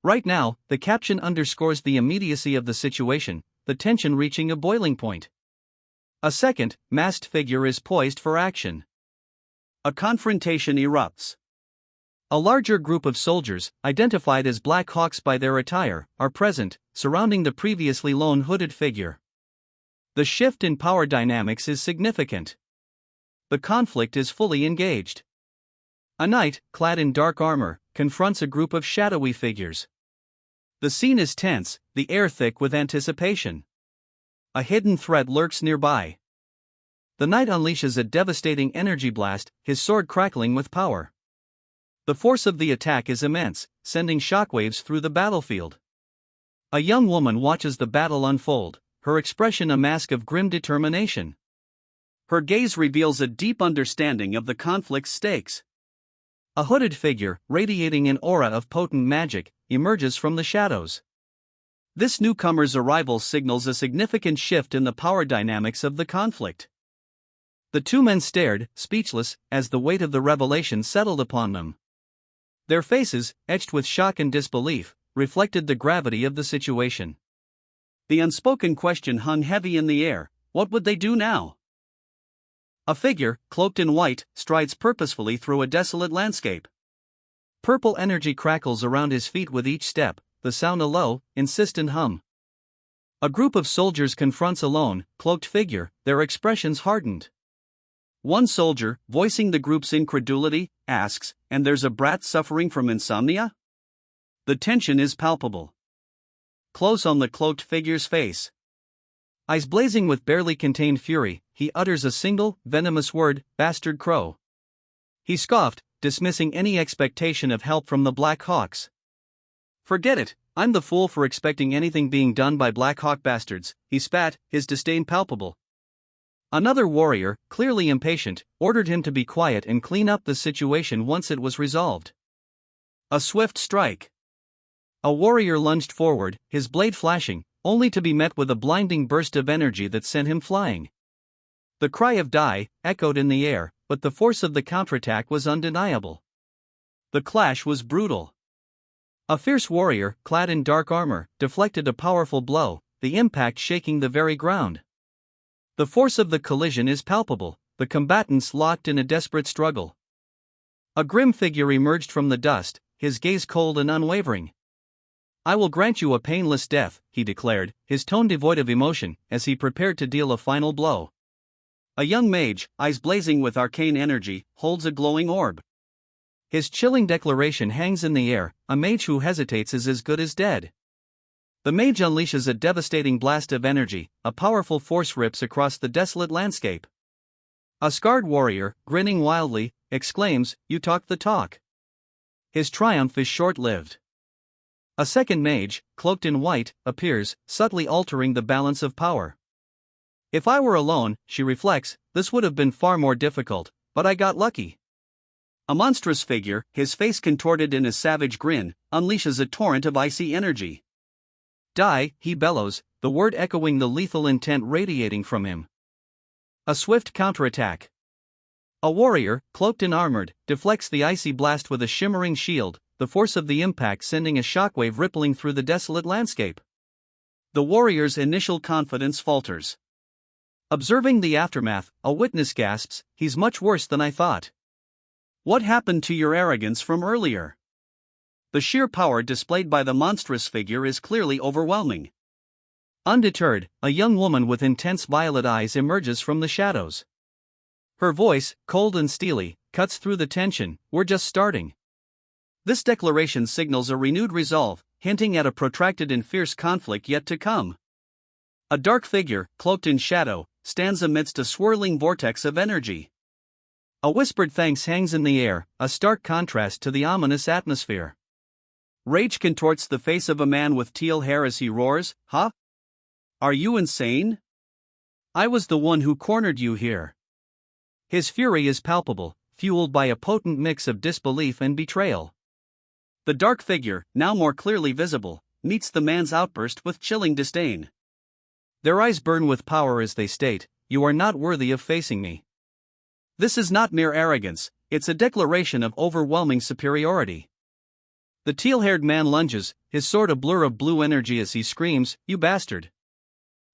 Right now, the caption underscores the immediacy of the situation, the tension reaching a boiling point. A second, masked figure is poised for action. A confrontation erupts. A larger group of soldiers, identified as Black Hawks by their attire, are present, surrounding the previously lone hooded figure. The shift in power dynamics is significant. The conflict is fully engaged. A knight, clad in dark armor, confronts a group of shadowy figures. The scene is tense, the air thick with anticipation. A hidden threat lurks nearby. The knight unleashes a devastating energy blast, his sword crackling with power. The force of the attack is immense, sending shockwaves through the battlefield. A young woman watches the battle unfold, her expression a mask of grim determination. Her gaze reveals a deep understanding of the conflict's stakes. A hooded figure, radiating an aura of potent magic, emerges from the shadows. This newcomer's arrival signals a significant shift in the power dynamics of the conflict. The two men stared, speechless, as the weight of the revelation settled upon them. Their faces, etched with shock and disbelief, reflected the gravity of the situation. The unspoken question hung heavy in the air: what would they do now? A figure, cloaked in white, strides purposefully through a desolate landscape. Purple energy crackles around his feet with each step, the sound a low, insistent hum. A group of soldiers confronts a lone, cloaked figure, their expressions hardened. One soldier, voicing the group's incredulity, asks, "And there's a brat suffering from insomnia?" The tension is palpable. Close on the cloaked figure's face. Eyes blazing with barely contained fury, he utters a single, venomous word: bastard crow. He scoffed, dismissing any expectation of help from the Black Hawks. "Forget it, I'm the fool for expecting anything being done by Black Hawk bastards," he spat, his disdain palpable. Another warrior, clearly impatient, ordered him to be quiet and clean up the situation once it was resolved. A swift strike. A warrior lunged forward, his blade flashing, only to be met with a blinding burst of energy that sent him flying. The cry of "die" echoed in the air, but the force of the counterattack was undeniable. The clash was brutal. A fierce warrior, clad in dark armor, deflected a powerful blow, the impact shaking the very ground. The force of the collision is palpable, the combatants locked in a desperate struggle. A grim figure emerged from the dust, his gaze cold and unwavering. "I will grant you a painless death," he declared, his tone devoid of emotion, as he prepared to deal a final blow. A young mage, eyes blazing with arcane energy, holds a glowing orb. His chilling declaration hangs in the air: "A mage who hesitates is as good as dead." The mage unleashes a devastating blast of energy, a powerful force rips across the desolate landscape. A scarred warrior, grinning wildly, exclaims, "You talk the talk." His triumph is short-lived. A second mage, cloaked in white, appears, subtly altering the balance of power. "If I were alone," she reflects, "this would have been far more difficult, but I got lucky." A monstrous figure, his face contorted in a savage grin, unleashes a torrent of icy energy. "Die," he bellows, the word echoing the lethal intent radiating from him. A swift counterattack. A warrior, cloaked and armored, deflects the icy blast with a shimmering shield, the force of the impact sending a shockwave rippling through the desolate landscape. The warrior's initial confidence falters. Observing the aftermath, a witness gasps, "He's much worse than I thought." "What happened to your arrogance from earlier?" The sheer power displayed by the monstrous figure is clearly overwhelming. Undeterred, a young woman with intense violet eyes emerges from the shadows. Her voice, cold and steely, cuts through the tension. "We're just starting." This declaration signals a renewed resolve, hinting at a protracted and fierce conflict yet to come. A dark figure, cloaked in shadow, stands amidst a swirling vortex of energy. A whispered thanks hangs in the air, a stark contrast to the ominous atmosphere. Rage contorts the face of a man with teal hair as he roars, "Huh? Are you insane? I was the one who cornered you here." His fury is palpable, fueled by a potent mix of disbelief and betrayal. The dark figure, now more clearly visible, meets the man's outburst with chilling disdain. Their eyes burn with power as they state, "You are not worthy of facing me." This is not mere arrogance, it's a declaration of overwhelming superiority. The teal-haired man lunges, his sword a blur of blue energy as he screams, "You bastard."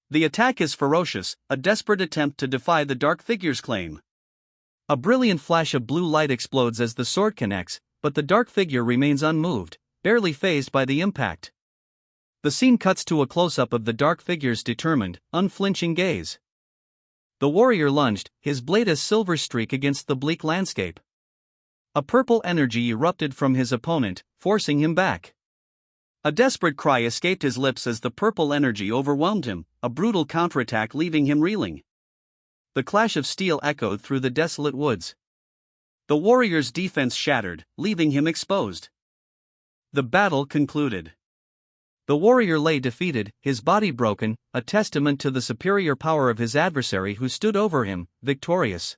The attack is ferocious, a desperate attempt to defy the dark figure's claim. A brilliant flash of blue light explodes as the sword connects, but the dark figure remains unmoved, barely fazed by the impact. The scene cuts to a close-up of the dark figure's determined, unflinching gaze. The warrior lunged, his blade a silver streak against the bleak landscape. A purple energy erupted from his opponent, forcing him back. A desperate cry escaped his lips as the purple energy overwhelmed him, a brutal counterattack leaving him reeling. The clash of steel echoed through the desolate woods. The warrior's defense shattered, leaving him exposed. The battle concluded. The warrior lay defeated, his body broken, a testament to the superior power of his adversary who stood over him, victorious.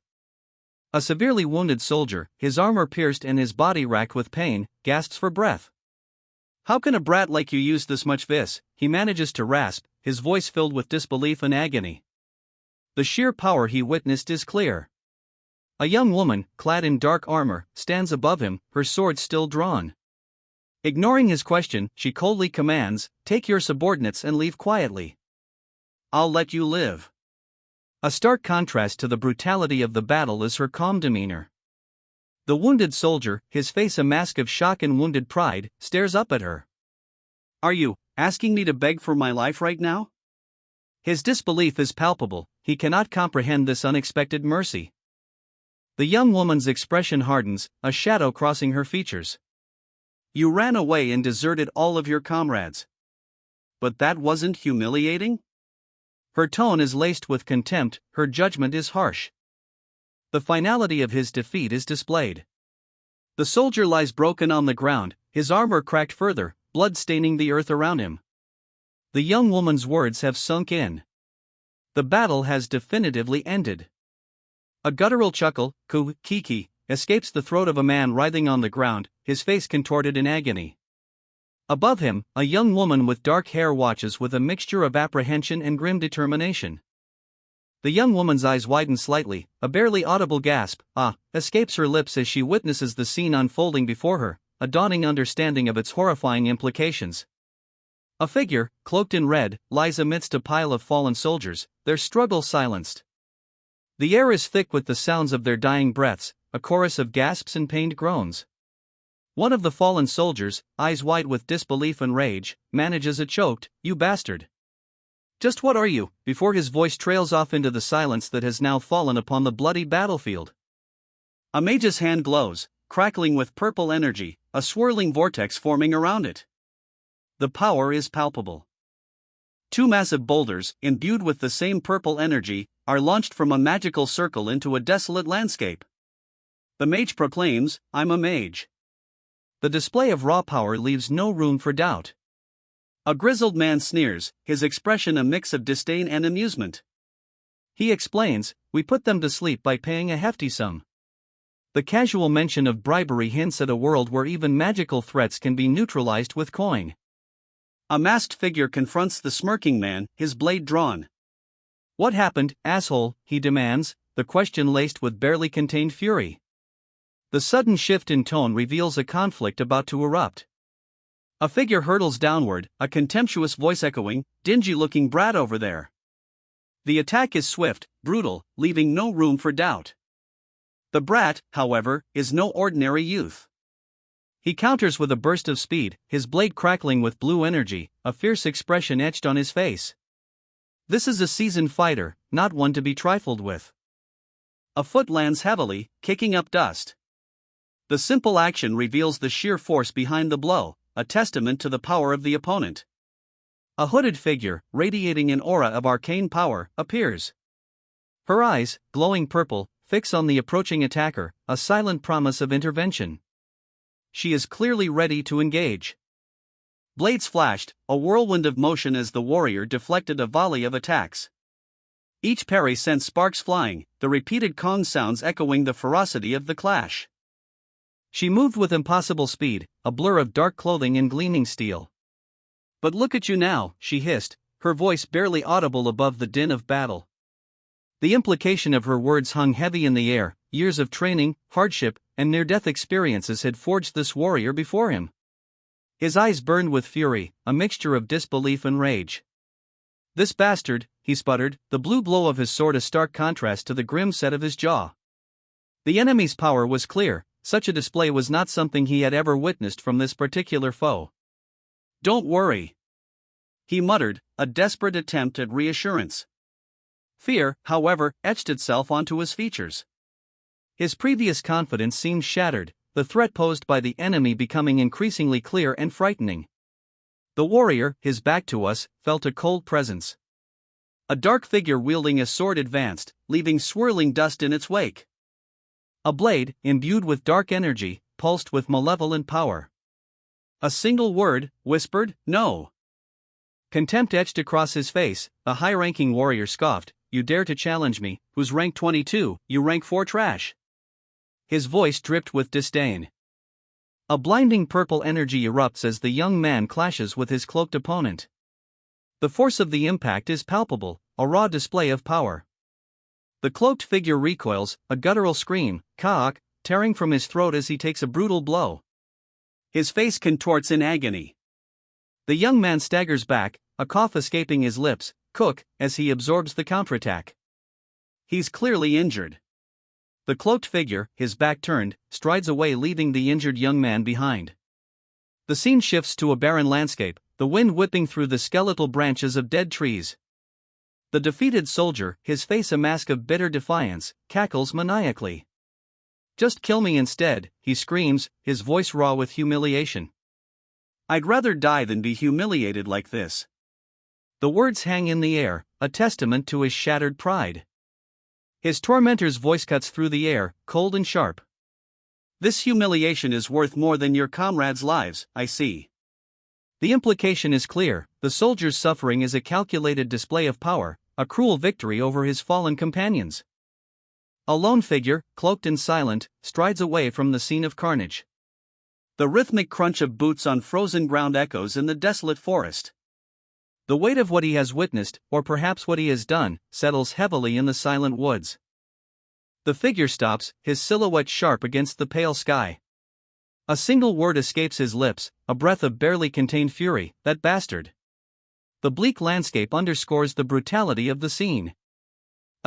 A severely wounded soldier, his armor pierced and his body racked with pain, gasps for breath. "How can a brat like you use this much vis?" he manages to rasp, his voice filled with disbelief and agony. The sheer power he witnessed is clear. A young woman, clad in dark armor, stands above him, her sword still drawn. Ignoring his question, she coldly commands, "Take your subordinates and leave quietly. I'll let you live." A stark contrast to the brutality of the battle is her calm demeanor. The wounded soldier, his face a mask of shock and wounded pride, stares up at her. "Are you asking me to beg for my life right now?" His disbelief is palpable, he cannot comprehend this unexpected mercy. The young woman's expression hardens, a shadow crossing her features. "You ran away and deserted all of your comrades. But that wasn't humiliating?" Her tone is laced with contempt, her judgment is harsh. The finality of his defeat is displayed. The soldier lies broken on the ground, his armor cracked further, blood staining the earth around him. The young woman's words have sunk in. The battle has definitively ended. A guttural chuckle, kiki, escapes the throat of a man writhing on the ground, his face contorted in agony. Above him, a young woman with dark hair watches with a mixture of apprehension and grim determination. The young woman's eyes widen slightly, a barely audible gasp, escapes her lips as she witnesses the scene unfolding before her, a dawning understanding of its horrifying implications. A figure, cloaked in red, lies amidst a pile of fallen soldiers, their struggle silenced. The air is thick with the sounds of their dying breaths, a chorus of gasps and pained groans. One of the fallen soldiers, eyes wide with disbelief and rage, manages a choked, "You bastard. Just what are you?" before his voice trails off into the silence that has now fallen upon the bloody battlefield. A mage's hand glows, crackling with purple energy, a swirling vortex forming around it. The power is palpable. Two massive boulders, imbued with the same purple energy, are launched from a magical circle into a desolate landscape. The mage proclaims, "I'm a mage." The display of raw power leaves no room for doubt. A grizzled man sneers, his expression a mix of disdain and amusement. He explains, "We put them to sleep by paying a hefty sum." The casual mention of bribery hints at a world where even magical threats can be neutralized with coin. A masked figure confronts the smirking man, his blade drawn. "What happened, asshole?" he demands, the question laced with barely contained fury. The sudden shift in tone reveals a conflict about to erupt. A figure hurtles downward, a contemptuous voice echoing, "Dingy-looking brat over there." The attack is swift, brutal, leaving no room for doubt. The brat, however, is no ordinary youth. He counters with a burst of speed, his blade crackling with blue energy, a fierce expression etched on his face. This is a seasoned fighter, not one to be trifled with. A foot lands heavily, kicking up dust. The simple action reveals the sheer force behind the blow, a testament to the power of the opponent. A hooded figure, radiating an aura of arcane power, appears. Her eyes, glowing purple, fix on the approaching attacker, a silent promise of intervention. She is clearly ready to engage. Blades flashed, a whirlwind of motion as the warrior deflected a volley of attacks. Each parry sent sparks flying, the repeated gong sounds echoing the ferocity of the clash. She moved with impossible speed, a blur of dark clothing and gleaming steel. "But look at you now," she hissed, her voice barely audible above the din of battle. The implication of her words hung heavy in the air. Years of training, hardship, and near-death experiences had forged this warrior before him. His eyes burned with fury, a mixture of disbelief and rage. "This bastard," he sputtered, the blue glow of his sword a stark contrast to the grim set of his jaw. The enemy's power was clear. Such a display was not something he had ever witnessed from this particular foe. "Don't worry," he muttered, a desperate attempt at reassurance. Fear, however, etched itself onto his features. His previous confidence seemed shattered, the threat posed by the enemy becoming increasingly clear and frightening. The warrior, his back to us, felt a cold presence. A dark figure wielding a sword advanced, leaving swirling dust in its wake. A blade, imbued with dark energy, pulsed with malevolent power. A single word, whispered, "No." Contempt etched across his face. A high-ranking warrior scoffed, "You dare to challenge me, who's rank 22, you rank 4 trash." His voice dripped with disdain. A blinding purple energy erupts as the young man clashes with his cloaked opponent. The force of the impact is palpable, a raw display of power. The cloaked figure recoils, a guttural scream, "Kaak," tearing from his throat as he takes a brutal blow. His face contorts in agony. The young man staggers back, a cough escaping his lips, "Cook," as he absorbs the counterattack. He's clearly injured. The cloaked figure, his back turned, strides away, leaving the injured young man behind. The scene shifts to a barren landscape, the wind whipping through the skeletal branches of dead trees. The defeated soldier, his face a mask of bitter defiance, cackles maniacally. "Just kill me instead," he screams, his voice raw with humiliation. "I'd rather die than be humiliated like this." The words hang in the air, a testament to his shattered pride. His tormentor's voice cuts through the air, cold and sharp. "This humiliation is worth more than your comrades' lives, I see." The implication is clear: the soldier's suffering is a calculated display of power, a cruel victory over his fallen companions. A lone figure, cloaked and silent, strides away from the scene of carnage. The rhythmic crunch of boots on frozen ground echoes in the desolate forest. The weight of what he has witnessed, or perhaps what he has done, settles heavily in the silent woods. The figure stops, his silhouette sharp against the pale sky. A single word escapes his lips, a breath of barely contained fury, "That bastard." The bleak landscape underscores the brutality of the scene.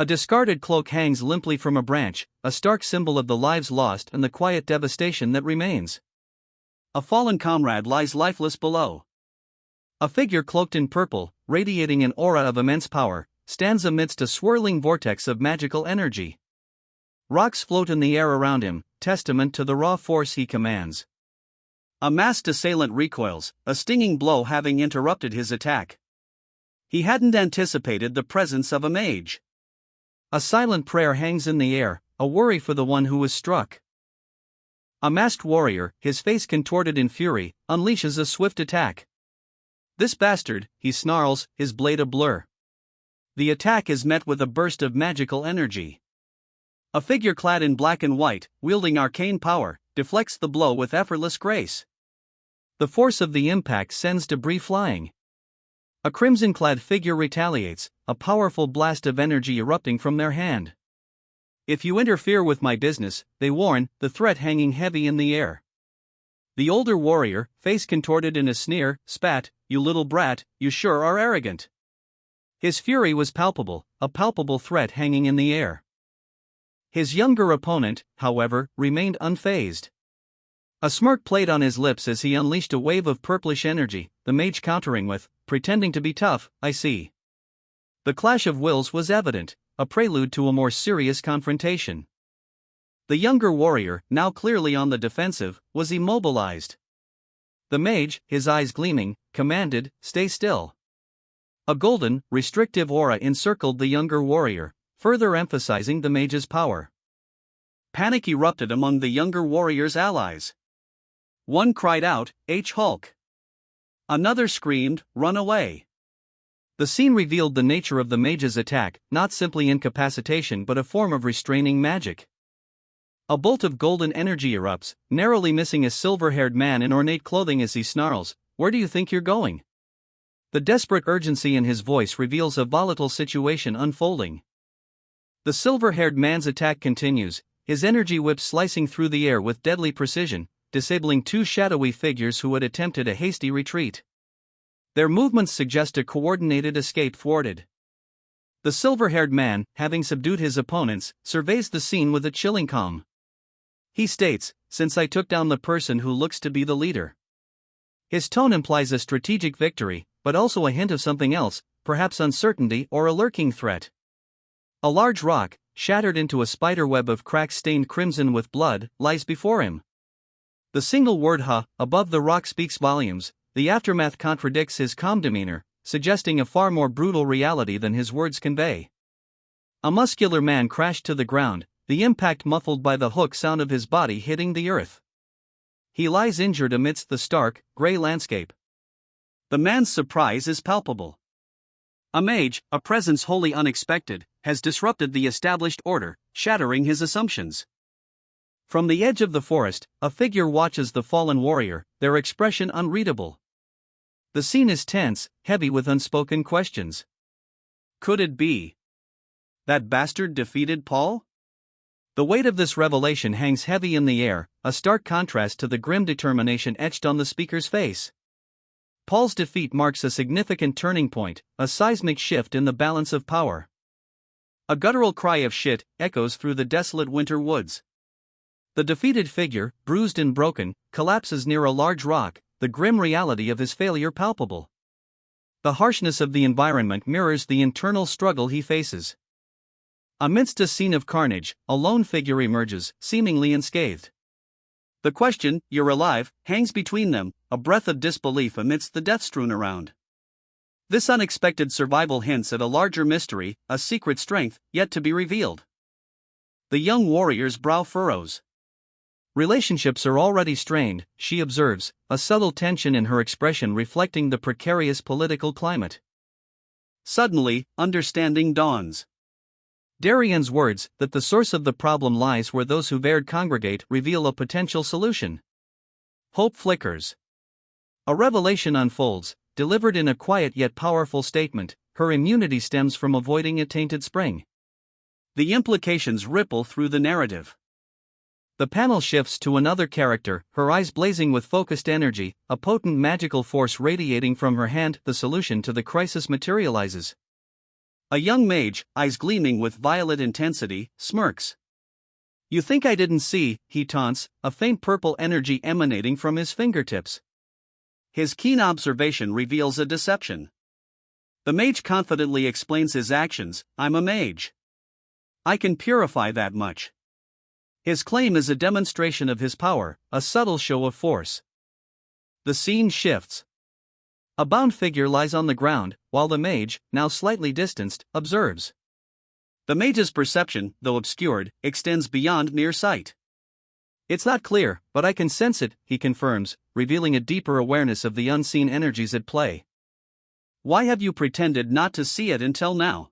A discarded cloak hangs limply from a branch, a stark symbol of the lives lost and the quiet devastation that remains. A fallen comrade lies lifeless below. A figure cloaked in purple, radiating an aura of immense power, stands amidst a swirling vortex of magical energy. Rocks float in the air around him, testament to the raw force he commands. A masked assailant recoils, a stinging blow having interrupted his attack. He hadn't anticipated the presence of a mage. A silent prayer hangs in the air, a worry for the one who was struck. A masked warrior, his face contorted in fury, unleashes a swift attack. "This bastard," he snarls, his blade a blur. The attack is met with a burst of magical energy. A figure clad in black and white, wielding arcane power, deflects the blow with effortless grace. The force of the impact sends debris flying. A crimson-clad figure retaliates, a powerful blast of energy erupting from their hand. "If you interfere with my business," they warn, the threat hanging heavy in the air. The older warrior, face contorted in a sneer, spat, "You little brat, you sure are arrogant." His fury was palpable, a palpable threat hanging in the air. His younger opponent, however, remained unfazed. A smirk played on his lips as he unleashed a wave of purplish energy, the mage countering with, "Pretending to be tough, I see." The clash of wills was evident, a prelude to a more serious confrontation. The younger warrior, now clearly on the defensive, was immobilized. The mage, his eyes gleaming, commanded, "Stay still." A golden, restrictive aura encircled the younger warrior, further emphasizing the mage's power. Panic erupted among the younger warrior's allies. One cried out, "H Hulk!" Another screamed, "Run away!" The scene revealed the nature of the mage's attack, not simply incapacitation but a form of restraining magic. A bolt of golden energy erupts, narrowly missing a silver-haired man in ornate clothing as he snarls, "Where do you think you're going?" The desperate urgency in his voice reveals a volatile situation unfolding. The silver-haired man's attack continues, his energy whips slicing through the air with deadly precision, disabling two shadowy figures who had attempted a hasty retreat. Their movements suggest a coordinated escape thwarted. The silver-haired man, having subdued his opponents, surveys the scene with a chilling calm. He states, "Since I took down the person who looks to be the leader." His tone implies a strategic victory, but also a hint of something else, perhaps uncertainty or a lurking threat. A large rock, shattered into a spiderweb of cracks stained crimson with blood, lies before him. The single word "ha" above the rock speaks volumes. The aftermath contradicts his calm demeanor, suggesting a far more brutal reality than his words convey. A muscular man crashed to the ground, the impact muffled by the hook sound of his body hitting the earth. He lies injured amidst the stark, gray landscape. The man's surprise is palpable. A mage, a presence wholly unexpected, has disrupted the established order, shattering his assumptions. From the edge of the forest, a figure watches the fallen warrior, their expression unreadable. The scene is tense, heavy with unspoken questions. Could it be that bastard defeated Paul? The weight of this revelation hangs heavy in the air, a stark contrast to the grim determination etched on the speaker's face. Paul's defeat marks a significant turning point, a seismic shift in the balance of power. A guttural cry of "shit" echoes through the desolate winter woods. The defeated figure, bruised and broken, collapses near a large rock, the grim reality of his failure palpable. The harshness of the environment mirrors the internal struggle he faces. Amidst a scene of carnage, a lone figure emerges, seemingly unscathed. The question, "You're alive," hangs between them, a breath of disbelief amidst the death strewn around. This unexpected survival hints at a larger mystery, a secret strength, yet to be revealed. The young warrior's brow furrows. Relationships are already strained, she observes, a subtle tension in her expression reflecting the precarious political climate. Suddenly, understanding dawns. Darian's words, that the source of the problem lies where those who dared congregate, reveal a potential solution. Hope flickers. A revelation unfolds, delivered in a quiet yet powerful statement: her immunity stems from avoiding a tainted spring. The implications ripple through the narrative. The panel shifts to another character, her eyes blazing with focused energy, a potent magical force radiating from her hand. The solution to the crisis materializes. A young mage, eyes gleaming with violet intensity, smirks. "You think I didn't see," he taunts, a faint purple energy emanating from his fingertips. His keen observation reveals a deception. The mage confidently explains his actions. "I'm a mage. I can purify that much." His claim is a demonstration of his power, a subtle show of force. The scene shifts. A bound figure lies on the ground, while the mage, now slightly distanced, observes. The mage's perception, though obscured, extends beyond mere sight. "It's not clear, but I can sense it," he confirms, revealing a deeper awareness of the unseen energies at play. "Why have you pretended not to see it until now?"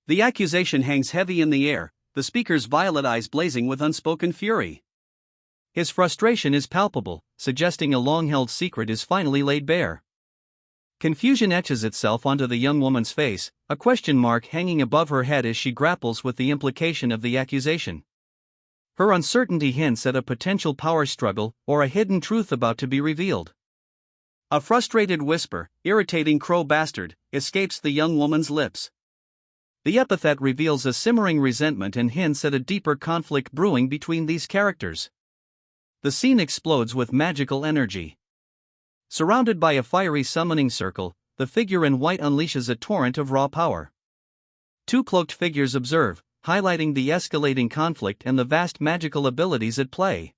The accusation hangs heavy in the air, the speaker's violet eyes blazing with unspoken fury. His frustration is palpable, suggesting a long-held secret is finally laid bare. Confusion etches itself onto the young woman's face, a question mark hanging above her head as she grapples with the implication of the accusation. Her uncertainty hints at a potential power struggle or a hidden truth about to be revealed. A frustrated whisper, "Irritating crow bastard," escapes the young woman's lips. The epithet reveals a simmering resentment and hints at a deeper conflict brewing between these characters. The scene explodes with magical energy. Surrounded by a fiery summoning circle, the figure in white unleashes a torrent of raw power. Two cloaked figures observe, highlighting the escalating conflict and the vast magical abilities at play.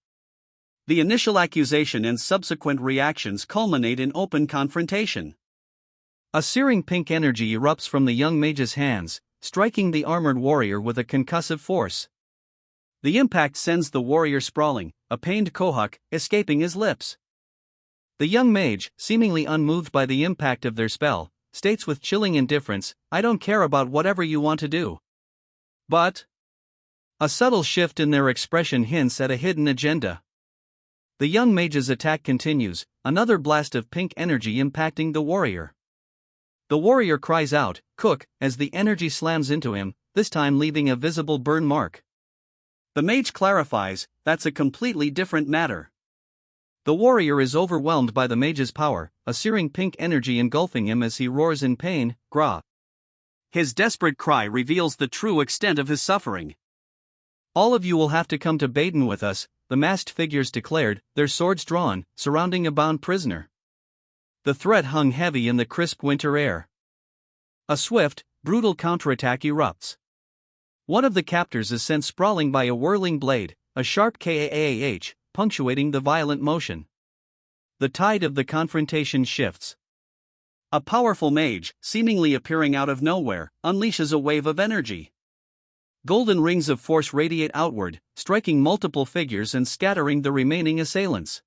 The initial accusation and subsequent reactions culminate in open confrontation. A searing pink energy erupts from the young mage's hands, striking the armored warrior with a concussive force. The impact sends the warrior sprawling, a pained kohak escaping his lips. The young mage, seemingly unmoved by the impact of their spell, states with chilling indifference, "I don't care about whatever you want to do." But a subtle shift in their expression hints at a hidden agenda. The young mage's attack continues, another blast of pink energy impacting the warrior. The warrior cries out, "Cook," as the energy slams into him, this time leaving a visible burn mark. The mage clarifies, "That's a completely different matter." The warrior is overwhelmed by the mage's power, a searing pink energy engulfing him as he roars in pain, "Gra!" His desperate cry reveals the true extent of his suffering. "All of you will have to come to Baden with us," the masked figures declared, their swords drawn, surrounding a bound prisoner. The threat hung heavy in the crisp winter air. A swift, brutal counterattack erupts. One of the captors is sent sprawling by a whirling blade, a sharp kaah, punctuating the violent motion. The tide of the confrontation shifts. A powerful mage, seemingly appearing out of nowhere, unleashes a wave of energy. Golden rings of force radiate outward, striking multiple figures and scattering the remaining assailants.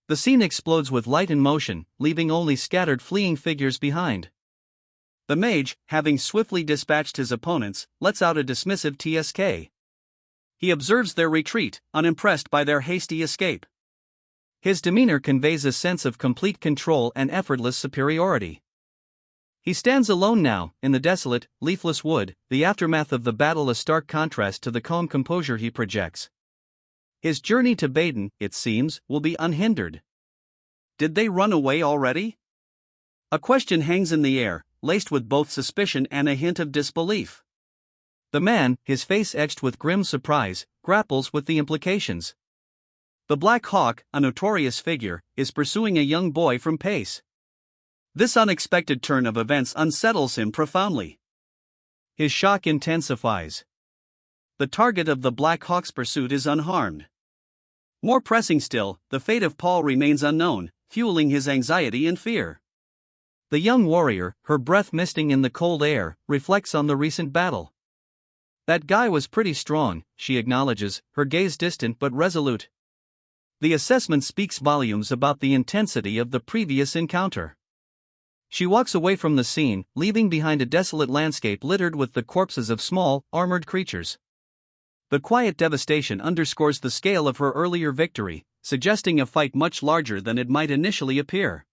The scene explodes with light and motion, leaving only scattered fleeing figures behind. The mage, having swiftly dispatched his opponents, lets out a dismissive tsk. He observes their retreat, unimpressed by their hasty escape. His demeanor conveys a sense of complete control and effortless superiority. He stands alone now, in the desolate, leafless wood, the aftermath of the battle a stark contrast to the calm composure he projects. His journey to Baden, it seems, will be unhindered. Did they run away already? A question hangs in the air, laced with both suspicion and a hint of disbelief. The man, his face etched with grim surprise, grapples with the implications. The Black Hawk, a notorious figure, is pursuing a young boy from Pace. This unexpected turn of events unsettles him profoundly. His shock intensifies. The target of the Black Hawk's pursuit is unharmed. More pressing still, the fate of Paul remains unknown, fueling his anxiety and fear. The young warrior, her breath misting in the cold air, reflects on the recent battle. "That guy was pretty strong," she acknowledges, her gaze distant but resolute. The assessment speaks volumes about the intensity of the previous encounter. She walks away from the scene, leaving behind a desolate landscape littered with the corpses of small, armored creatures. The quiet devastation underscores the scale of her earlier victory, suggesting a fight much larger than it might initially appear.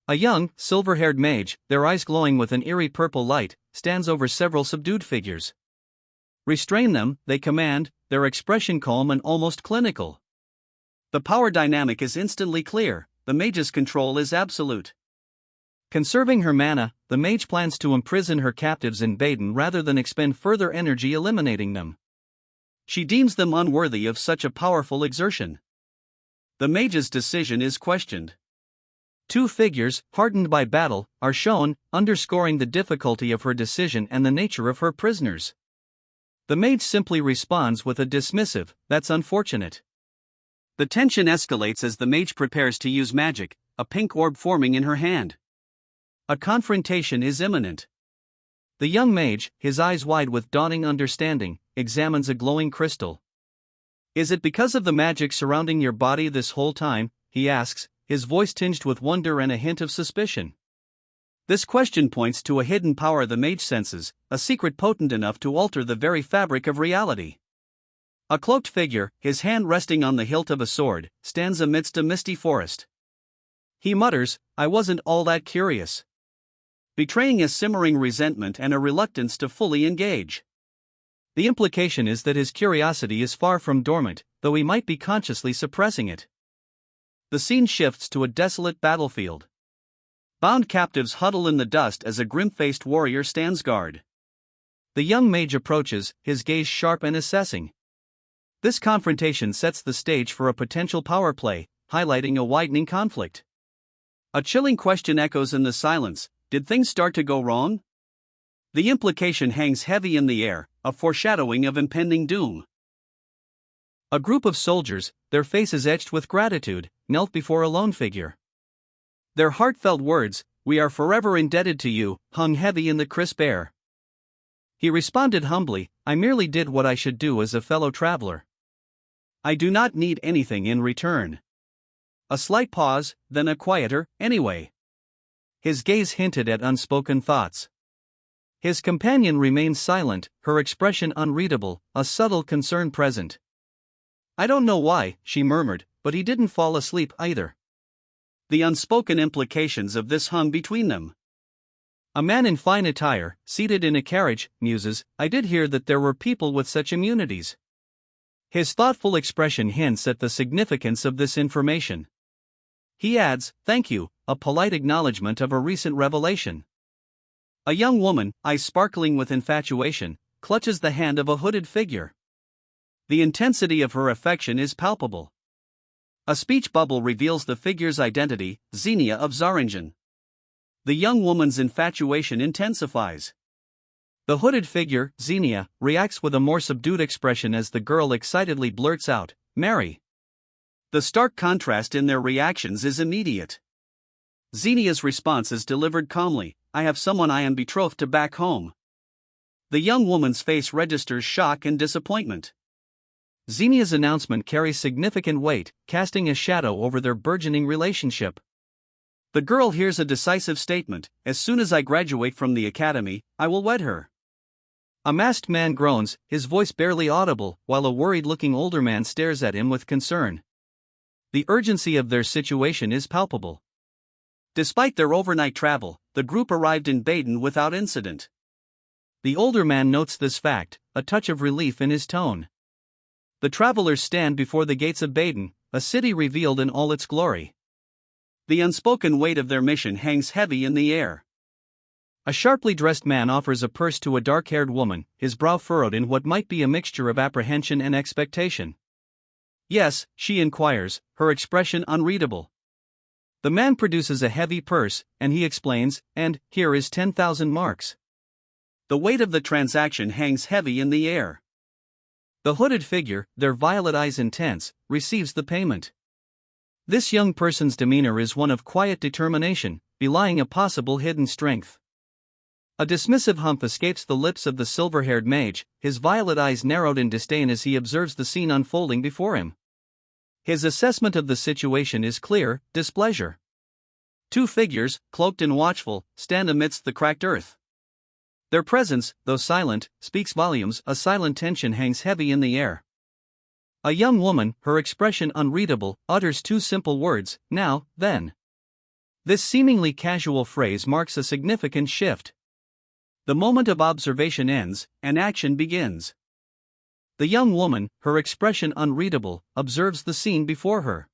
A young, silver-haired mage, their eyes glowing with an eerie purple light, stands over several subdued figures. "Restrain them," they command, their expression calm and almost clinical. The power dynamic is instantly clear, the mage's control is absolute. Conserving her mana, the mage plans to imprison her captives in Baden rather than expend further energy eliminating them. She deems them unworthy of such a powerful exertion. The mage's decision is questioned. Two figures, hardened by battle, are shown, underscoring the difficulty of her decision and the nature of her prisoners. The mage simply responds with a dismissive, "That's unfortunate." The tension escalates as the mage prepares to use magic, a pink orb forming in her hand. A confrontation is imminent. The young mage, his eyes wide with dawning understanding, examines a glowing crystal. "Is it because of the magic surrounding your body this whole time?" he asks, his voice tinged with wonder and a hint of suspicion. This question points to a hidden power the mage senses, a secret potent enough to alter the very fabric of reality. A cloaked figure, his hand resting on the hilt of a sword, stands amidst a misty forest. He mutters, "I wasn't all that curious," betraying a simmering resentment and a reluctance to fully engage. The implication is that his curiosity is far from dormant, though he might be consciously suppressing it. The scene shifts to a desolate battlefield. Bound captives huddle in the dust as a grim-faced warrior stands guard. The young mage approaches, his gaze sharp and assessing. This confrontation sets the stage for a potential power play, highlighting a widening conflict. A chilling question echoes in the silence: did things start to go wrong? The implication hangs heavy in the air, a foreshadowing of impending doom. A group of soldiers, their faces etched with gratitude, knelt before a lone figure. Their heartfelt words, "We are forever indebted to you," hung heavy in the crisp air. He responded humbly, "I merely did what I should do as a fellow traveler. I do not need anything in return." A slight pause, then a quieter, "Anyway." His gaze hinted at unspoken thoughts. His companion remained silent, her expression unreadable, a subtle concern present. "I don't know why," she murmured, but he didn't fall asleep either. The unspoken implications of this hung between them. A man in fine attire, seated in a carriage, muses, "I did hear that there were people with such immunities." His thoughtful expression hints at the significance of this information. He adds, "Thank you," a polite acknowledgement of a recent revelation. A young woman, eyes sparkling with infatuation, clutches the hand of a hooded figure. The intensity of her affection is palpable. A speech bubble reveals the figure's identity, Xenia of Zaringen. The young woman's infatuation intensifies. The hooded figure, Xenia, reacts with a more subdued expression as the girl excitedly blurts out, "Marry." The stark contrast in their reactions is immediate. Xenia's response is delivered calmly, "I have someone I am betrothed to back home." The young woman's face registers shock and disappointment. Xenia's announcement carries significant weight, casting a shadow over their burgeoning relationship. The girl hears a decisive statement, "As soon as I graduate from the academy, I will wed her." A masked man groans, his voice barely audible, while a worried-looking older man stares at him with concern. The urgency of their situation is palpable. Despite their overnight travel, the group arrived in Baden without incident. The older man notes this fact, a touch of relief in his tone. The travelers stand before the gates of Baden, a city revealed in all its glory. The unspoken weight of their mission hangs heavy in the air. A sharply dressed man offers a purse to a dark-haired woman, his brow furrowed in what might be a mixture of apprehension and expectation. "Yes," she inquires, her expression unreadable. The man produces a heavy purse, and he explains, "And here is 10,000 marks." The weight of the transaction hangs heavy in the air. The hooded figure, their violet eyes intense, receives the payment. This young person's demeanor is one of quiet determination, belying a possible hidden strength. A dismissive humph escapes the lips of the silver-haired mage, his violet eyes narrowed in disdain as he observes the scene unfolding before him. His assessment of the situation is clear: displeasure. Two figures, cloaked and watchful, stand amidst the cracked earth. Their presence, though silent, speaks volumes. A silent tension hangs heavy in the air. A young woman, her expression unreadable, utters two simple words, "Now, then." This seemingly casual phrase marks a significant shift. The moment of observation ends, and action begins. The young woman, her expression unreadable, observes the scene before her.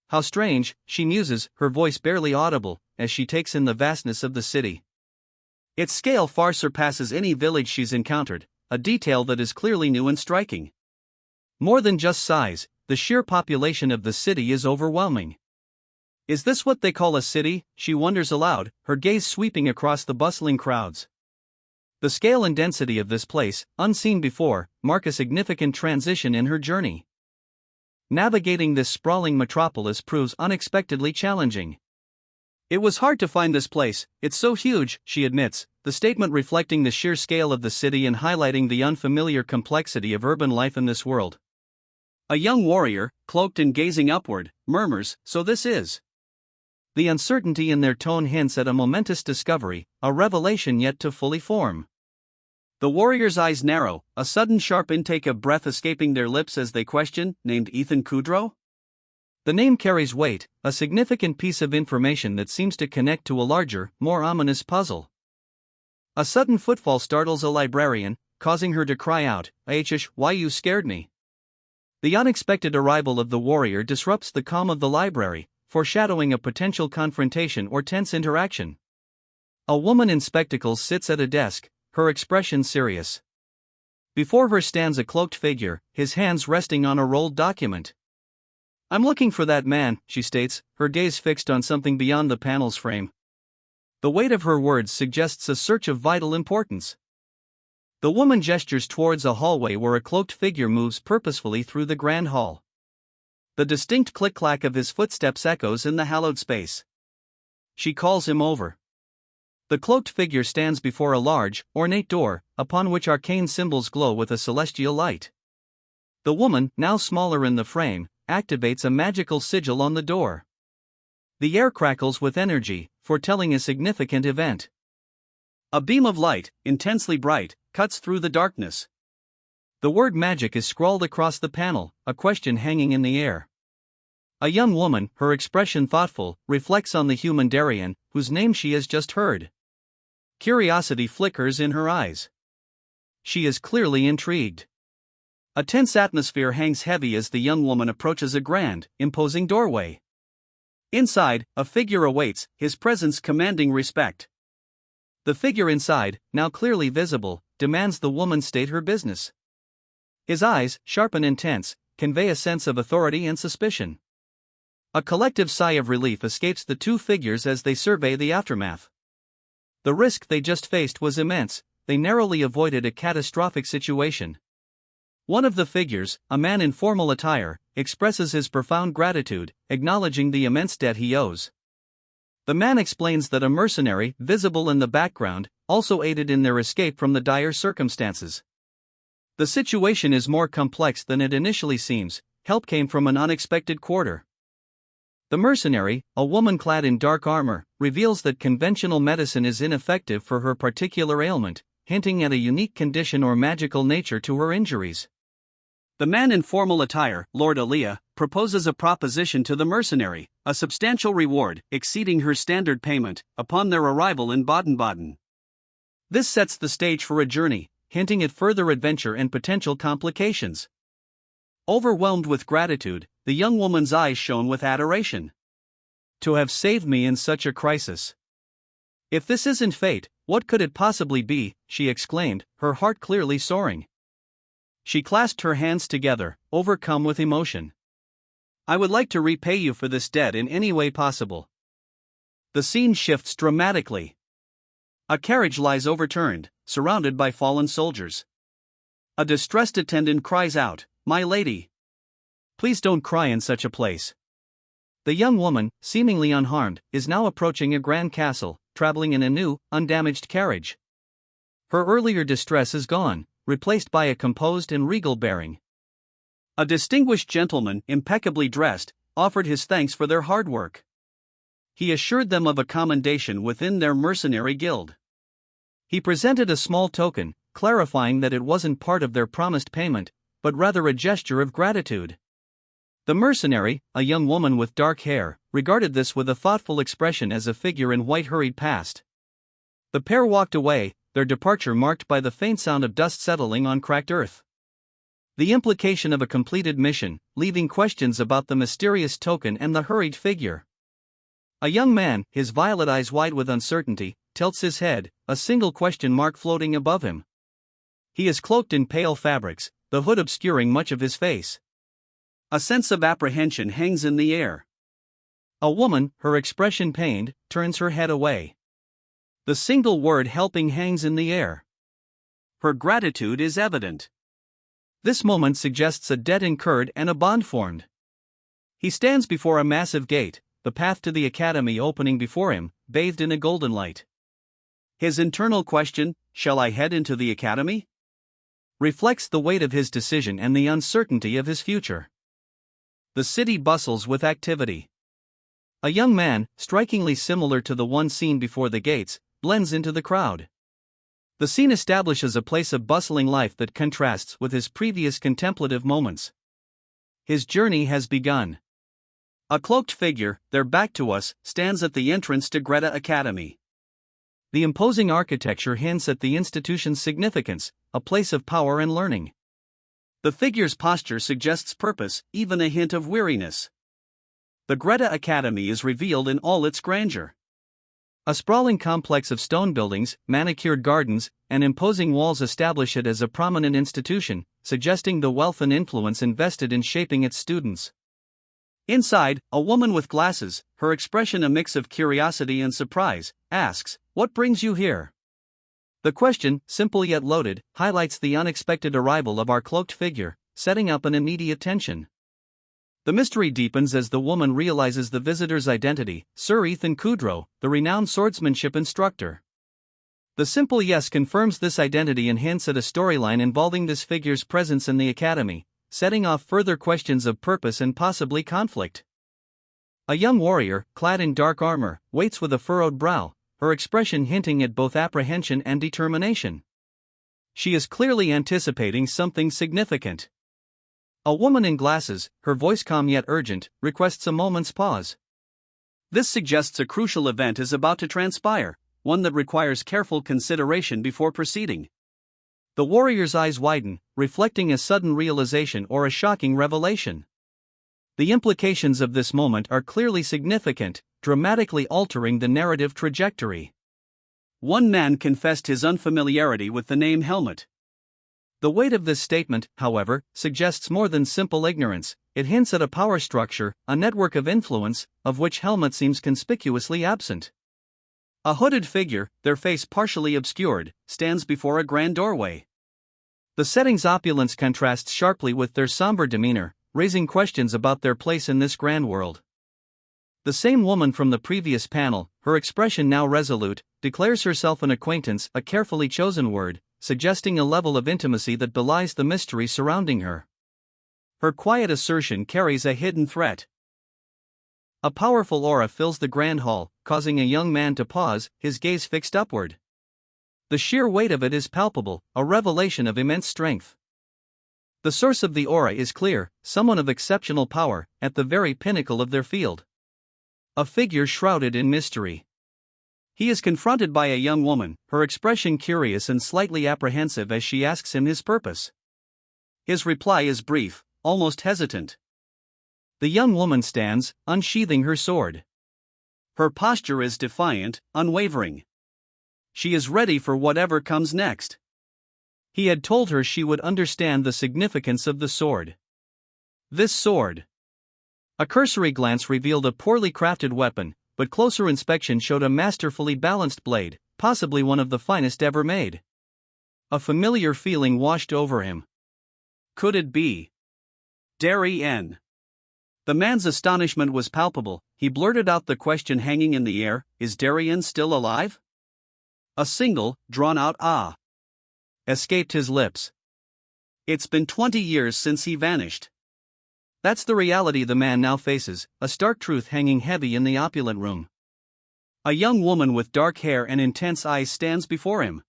"How strange," she muses, her voice barely audible, as she takes in the vastness of the city. Its scale far surpasses any village she's encountered, a detail that is clearly new and striking. More than just size, the sheer population of the city is overwhelming. Is this what they call a city? She wonders aloud, her gaze sweeping across the bustling crowds. The scale and density of this place, unseen before, mark a significant transition in her journey. Navigating this sprawling metropolis proves unexpectedly challenging. It was hard to find this place, it's so huge, she admits, the statement reflecting the sheer scale of the city and highlighting the unfamiliar complexity of urban life in this world. A young warrior, cloaked and gazing upward, murmurs, "So this is." The uncertainty in their tone hints at a momentous discovery, a revelation yet to fully form. The warrior's eyes narrow, a sudden sharp intake of breath escaping their lips as they question, "Named Ethan Kudrow?" The name carries weight, a significant piece of information that seems to connect to a larger, more ominous puzzle. A sudden footfall startles a librarian, causing her to cry out, "Achish, why you scared me?" The unexpected arrival of the warrior disrupts the calm of the library, foreshadowing a potential confrontation or tense interaction. A woman in spectacles sits at a desk, her expression serious. Before her stands a cloaked figure, his hands resting on a rolled document. "I'm looking for that man," she states, her gaze fixed on something beyond the panel's frame. The weight of her words suggests a search of vital importance. The woman gestures towards a hallway where a cloaked figure moves purposefully through the grand hall. The distinct click-clack of his footsteps echoes in the hallowed space. She calls him over. The cloaked figure stands before a large, ornate door, upon which arcane symbols glow with a celestial light. The woman, now smaller in the frame, activates a magical sigil on the door. The air crackles with energy, foretelling a significant event. A beam of light, intensely bright, cuts through the darkness. The word magic is scrawled across the panel, a question hanging in the air. A young woman, her expression thoughtful, reflects on the human Darien, whose name she has just heard. Curiosity flickers in her eyes. She is clearly intrigued. A tense atmosphere hangs heavy as the young woman approaches a grand, imposing doorway. Inside, a figure awaits, his presence commanding respect. The figure inside, now clearly visible, demands the woman state her business. His eyes, sharp and intense, convey a sense of authority and suspicion. A collective sigh of relief escapes the two figures as they survey the aftermath. The risk they just faced was immense, they narrowly avoided a catastrophic situation. One of the figures, a man in formal attire, expresses his profound gratitude, acknowledging the immense debt he owes. The man explains that a mercenary, visible in the background, also aided in their escape from the dire circumstances. The situation is more complex than it initially seems, help came from an unexpected quarter. The mercenary, a woman clad in dark armor, reveals that conventional medicine is ineffective for her particular ailment, hinting at a unique condition or magical nature to her injuries. The man in formal attire, Lord Aaliyah, proposes a proposition to the mercenary, a substantial reward, exceeding her standard payment, upon their arrival in Baden-Baden. This sets the stage for a journey, hinting at further adventure and potential complications. Overwhelmed with gratitude, the young woman's eyes shone with adoration. To have saved me in such a crisis. If this isn't fate, what could it possibly be? She exclaimed, her heart clearly soaring. She clasped her hands together, overcome with emotion. I would like to repay you for this debt in any way possible. The scene shifts dramatically. A carriage lies overturned, surrounded by fallen soldiers. A distressed attendant cries out, "My lady! Please don't cry in such a place." The young woman, seemingly unharmed, is now approaching a grand castle, traveling in a new, undamaged carriage. Her earlier distress is gone, replaced by a composed and regal bearing. A distinguished gentleman, impeccably dressed, offered his thanks for their hard work. He assured them of a commendation within their mercenary guild. He presented a small token, clarifying that it wasn't part of their promised payment, but rather a gesture of gratitude. The mercenary, a young woman with dark hair, regarded this with a thoughtful expression as a figure in white hurried past. The pair walked away, their departure marked by the faint sound of dust settling on cracked earth. The implication of a completed mission, leaving questions about the mysterious token and the hurried figure. A young man, his violet eyes wide with uncertainty, tilts his head, a single question mark floating above him. He is cloaked in pale fabrics, the hood obscuring much of his face. A sense of apprehension hangs in the air. A woman, her expression pained, turns her head away. The single word helping hangs in the air. Her gratitude is evident. This moment suggests a debt incurred and a bond formed. He stands before a massive gate, the path to the academy opening before him, bathed in a golden light. His internal question, "Shall I head into the academy?" reflects the weight of his decision and the uncertainty of his future. The city bustles with activity. A young man, strikingly similar to the one seen before the gates, blends into the crowd. The scene establishes a place of bustling life that contrasts with his previous contemplative moments. His journey has begun. A cloaked figure, their back to us, stands at the entrance to Greta Academy. The imposing architecture hints at the institution's significance, a place of power and learning. The figure's posture suggests purpose, even a hint of weariness. The Greta Academy is revealed in all its grandeur. A sprawling complex of stone buildings, manicured gardens, and imposing walls establish it as a prominent institution, suggesting the wealth and influence invested in shaping its students. Inside, a woman with glasses, her expression a mix of curiosity and surprise, asks, "What brings you here?" The question, simple yet loaded, highlights the unexpected arrival of our cloaked figure, setting up an immediate tension. The mystery deepens as the woman realizes the visitor's identity, Sir Ethan Kudrow, the renowned swordsmanship instructor. The simple yes confirms this identity and hints at a storyline involving this figure's presence in the academy, setting off further questions of purpose and possibly conflict. A young warrior, clad in dark armor, waits with a furrowed brow, her expression hinting at both apprehension and determination. She is clearly anticipating something significant. A woman in glasses, her voice calm yet urgent, requests a moment's pause. This suggests a crucial event is about to transpire, one that requires careful consideration before proceeding. The warrior's eyes widen, reflecting a sudden realization or a shocking revelation. The implications of this moment are clearly significant, dramatically altering the narrative trajectory. One man confessed his unfamiliarity with the name Helmet. The weight of this statement, however, suggests more than simple ignorance. It hints at a power structure, a network of influence, of which Helmet seems conspicuously absent. A hooded figure, their face partially obscured, stands before a grand doorway. The setting's opulence contrasts sharply with their somber demeanor, raising questions about their place in this grand world. The same woman from the previous panel, her expression now resolute, declares herself an acquaintance, a carefully chosen word, suggesting a level of intimacy that belies the mystery surrounding her. Her quiet assertion carries a hidden threat. A powerful aura fills the grand hall, causing a young man to pause, his gaze fixed upward. The sheer weight of it is palpable, a revelation of immense strength. The source of the aura is clear, someone of exceptional power, at the very pinnacle of their field. A figure shrouded in mystery. He is confronted by a young woman, her expression curious and slightly apprehensive as she asks him his purpose. His reply is brief, almost hesitant. The young woman stands, unsheathing her sword. Her posture is defiant, unwavering. She is ready for whatever comes next. He had told her she would understand the significance of the sword. This sword. A cursory glance revealed a poorly crafted weapon, but closer inspection showed a masterfully balanced blade, possibly one of the finest ever made. A familiar feeling washed over him. Could it be Darien? The man's astonishment was palpable. He blurted out the question hanging in the air, "Is Darien still alive?" A single, drawn-out "ah" escaped his lips. It's been 20 years since he vanished. That's the reality the man now faces, a stark truth hanging heavy in the opulent room. A young woman with dark hair and intense eyes stands before him.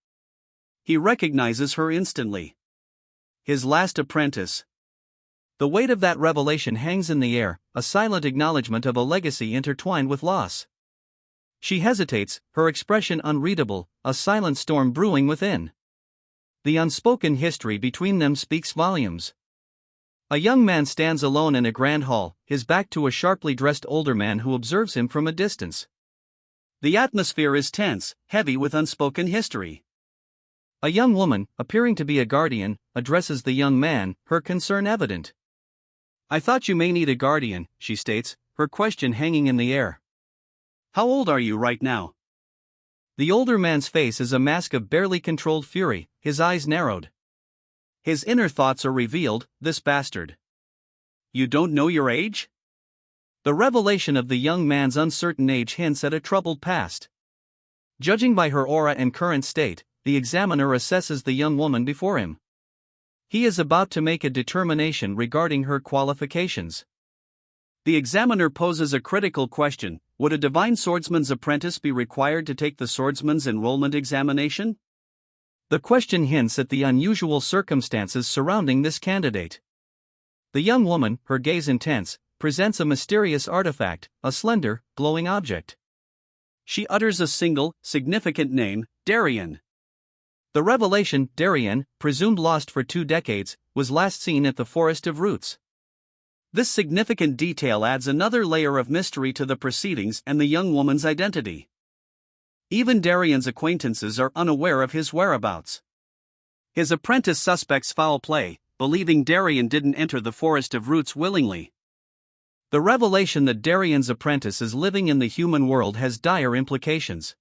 He recognizes her instantly. His last apprentice. The weight of that revelation hangs in the air, a silent acknowledgement of a legacy intertwined with loss. She hesitates, her expression unreadable, a silent storm brewing within. The unspoken history between them speaks volumes. A young man stands alone in a grand hall, his back to a sharply dressed older man who observes him from a distance. The atmosphere is tense, heavy with unspoken history. A young woman, appearing to be a guardian, addresses the young man, her concern evident. "I thought you may need a guardian," she states, her question hanging in the air. "How old are you right now?" The older man's face is a mask of barely controlled fury, his eyes narrowed. His inner thoughts are revealed, "This bastard. You don't know your age?" The revelation of the young man's uncertain age hints at a troubled past. Judging by her aura and current state, the examiner assesses the young woman before him. He is about to make a determination regarding her qualifications. The examiner poses a critical question: would a divine swordsman's apprentice be required to take the swordsman's enrollment examination? The question hints at the unusual circumstances surrounding this candidate. The young woman, her gaze intense, presents a mysterious artifact, a slender, glowing object. She utters a single, significant name, Darien. The revelation, Darien, presumed lost for 2 decades, was last seen at the Forest of Roots. This significant detail adds another layer of mystery to the proceedings and the young woman's identity. Even Darien's acquaintances are unaware of his whereabouts. His apprentice suspects foul play, believing Darien didn't enter the Forest of Roots willingly. The revelation that Darien's apprentice is living in the human world has dire implications.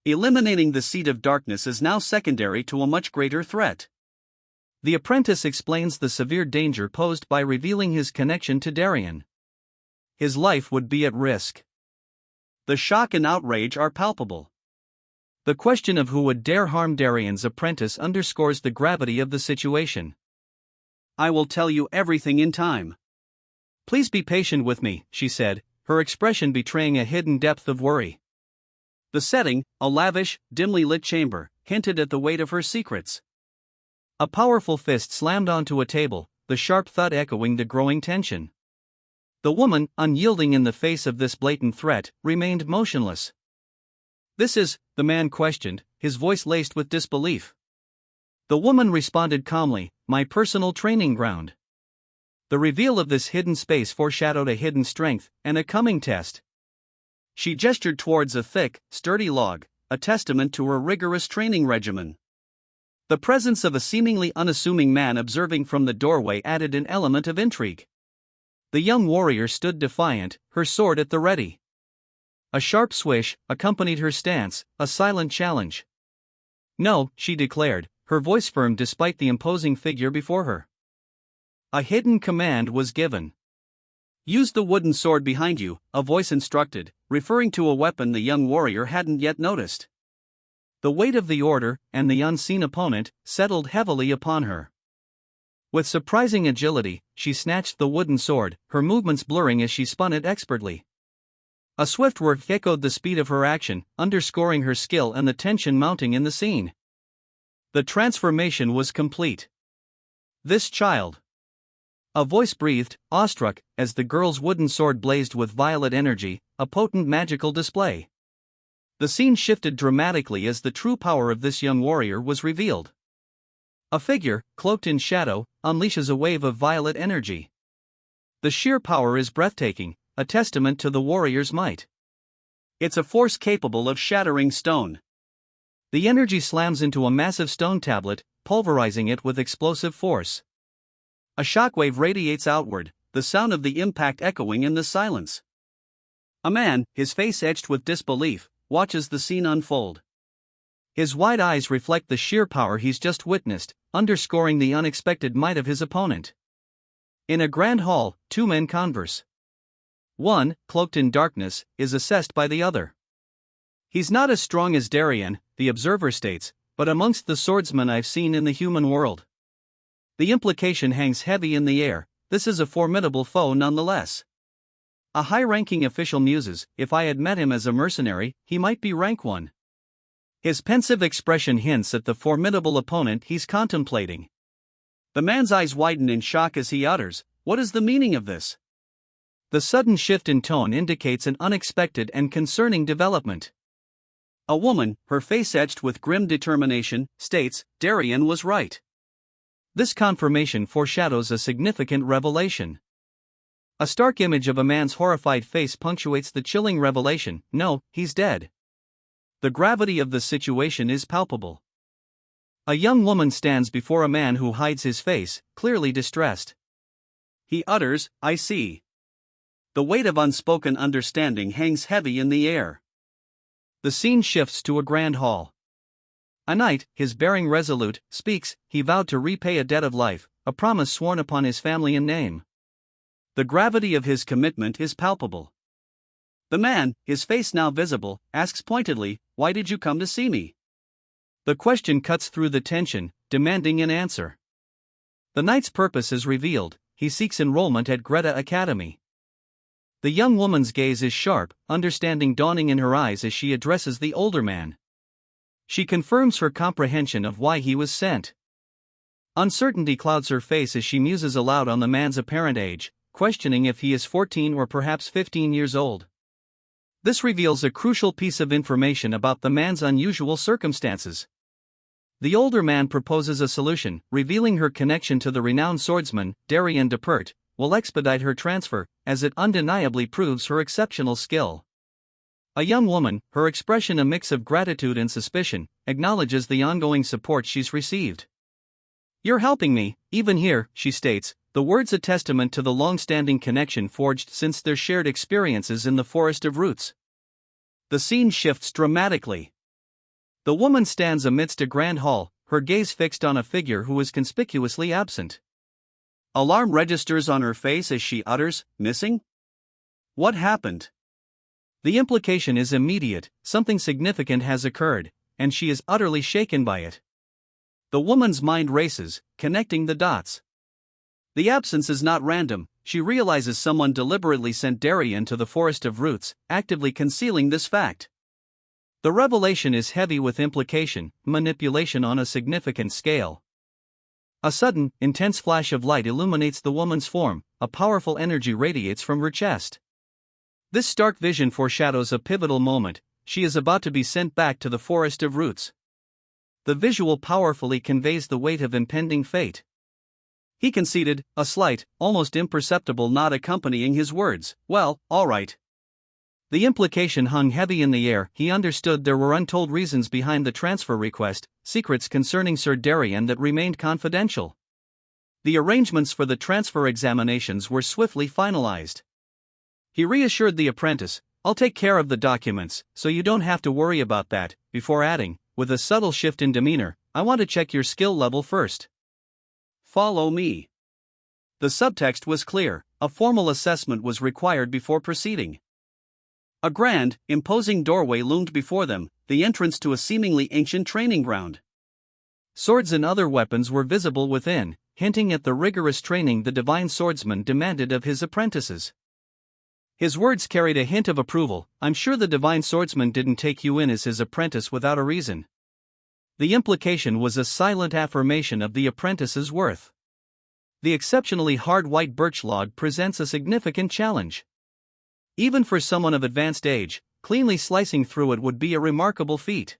Eliminating the seed of darkness is now secondary to a much greater threat. The apprentice explains the severe danger posed by revealing his connection to Darien. His life would be at risk. The shock and outrage are palpable. The question of who would dare harm Darien's apprentice underscores the gravity of the situation. "I will tell you everything in time. Please be patient with me," she said, her expression betraying a hidden depth of worry. The setting, a lavish, dimly lit chamber, hinted at the weight of her secrets. A powerful fist slammed onto a table, the sharp thud echoing the growing tension. The woman, unyielding in the face of this blatant threat, remained motionless. "This is," the man questioned, his voice laced with disbelief. The woman responded calmly, "My personal training ground." The reveal of this hidden space foreshadowed a hidden strength, and a coming test. She gestured towards a thick, sturdy log, a testament to her rigorous training regimen. The presence of a seemingly unassuming man observing from the doorway added an element of intrigue. The young warrior stood defiant, her sword at the ready. A sharp swish accompanied her stance, a silent challenge. "No," she declared, her voice firm despite the imposing figure before her. A hidden command was given. "Use the wooden sword behind you," a voice instructed, referring to a weapon the young warrior hadn't yet noticed. The weight of the order, and the unseen opponent, settled heavily upon her. With surprising agility, she snatched the wooden sword, her movements blurring as she spun it expertly. A swift work echoed the speed of her action, underscoring her skill and the tension mounting in the scene. The transformation was complete. "This child," a voice breathed, awestruck, as the girl's wooden sword blazed with violet energy, a potent magical display. The scene shifted dramatically as the true power of this young warrior was revealed. A figure, cloaked in shadow, unleashes a wave of violet energy. The sheer power is breathtaking, a testament to the warrior's might. It's a force capable of shattering stone. The energy slams into a massive stone tablet, pulverizing it with explosive force. A shockwave radiates outward, the sound of the impact echoing in the silence. A man, his face etched with disbelief, watches the scene unfold. His wide eyes reflect the sheer power he's just witnessed, underscoring the unexpected might of his opponent. In a grand hall, 2 men converse. One, cloaked in darkness, is assessed by the other. "He's not as strong as Darien," the observer states, "but amongst the swordsmen I've seen in the human world." The implication hangs heavy in the air, this is a formidable foe nonetheless. A high-ranking official muses, "If I had met him as a mercenary, he might be rank 1. His pensive expression hints at the formidable opponent he's contemplating. The man's eyes widen in shock as he utters, "What is the meaning of this?" The sudden shift in tone indicates an unexpected and concerning development. A woman, her face etched with grim determination, states, "Darien was right. This confirmation foreshadows a significant revelation. A stark image of a man's horrified face punctuates the chilling revelation: no, he's dead. The gravity of the situation is palpable. A young woman stands before a man who hides his face, clearly distressed. He utters, "I see." The weight of unspoken understanding hangs heavy in the air. The scene shifts to a grand hall. A knight, his bearing resolute, speaks. He vowed to repay a debt of life, a promise sworn upon his family and name. The gravity of his commitment is palpable. The man, his face now visible, asks pointedly, "Why did you come to see me?" The question cuts through the tension, demanding an answer. The knight's purpose is revealed: he seeks enrollment at Greta Academy. The young woman's gaze is sharp, understanding dawning in her eyes as she addresses the older man. She confirms her comprehension of why he was sent. Uncertainty clouds her face as she muses aloud on the man's apparent age, questioning if he is 14 or perhaps 15 years old. This reveals a crucial piece of information about the man's unusual circumstances. The older man proposes a solution: revealing her connection to the renowned swordsman, Darien Depert, will expedite her transfer, as it undeniably proves her exceptional skill. A young woman, her expression a mix of gratitude and suspicion, acknowledges the ongoing support she's received. "You're helping me, even here," she states, the words a testament to the long-standing connection forged since their shared experiences in the Forest of Roots. The scene shifts dramatically. The woman stands amidst a grand hall, her gaze fixed on a figure who is conspicuously absent. Alarm registers on her face as she utters, "Missing? What happened?" The implication is immediate: something significant has occurred, and she is utterly shaken by it. The woman's mind races, connecting the dots. The absence is not random. She realizes someone deliberately sent Darien to the Forest of Roots, actively concealing this fact. The revelation is heavy with implication, manipulation on a significant scale. A sudden, intense flash of light illuminates the woman's form, a powerful energy radiates from her chest. This stark vision foreshadows a pivotal moment: she is about to be sent back to the Forest of Roots. The visual powerfully conveys the weight of impending fate. He conceded, a slight, almost imperceptible nod accompanying his words. "Well, all right." The implication hung heavy in the air. He understood there were untold reasons behind the transfer request, secrets concerning Sir Darien that remained confidential. The arrangements for the transfer examinations were swiftly finalized. He reassured the apprentice, "I'll take care of the documents, so you don't have to worry about that," before adding, with a subtle shift in demeanor, "I want to check your skill level first. Follow me." The subtext was clear: a formal assessment was required before proceeding. A grand, imposing doorway loomed before them, the entrance to a seemingly ancient training ground. Swords and other weapons were visible within, hinting at the rigorous training the divine swordsman demanded of his apprentices. His words carried a hint of approval. "I'm sure the divine swordsman didn't take you in as his apprentice without a reason." The implication was a silent affirmation of the apprentice's worth. The exceptionally hard white birch log presents a significant challenge. Even for someone of advanced age, cleanly slicing through it would be a remarkable feat.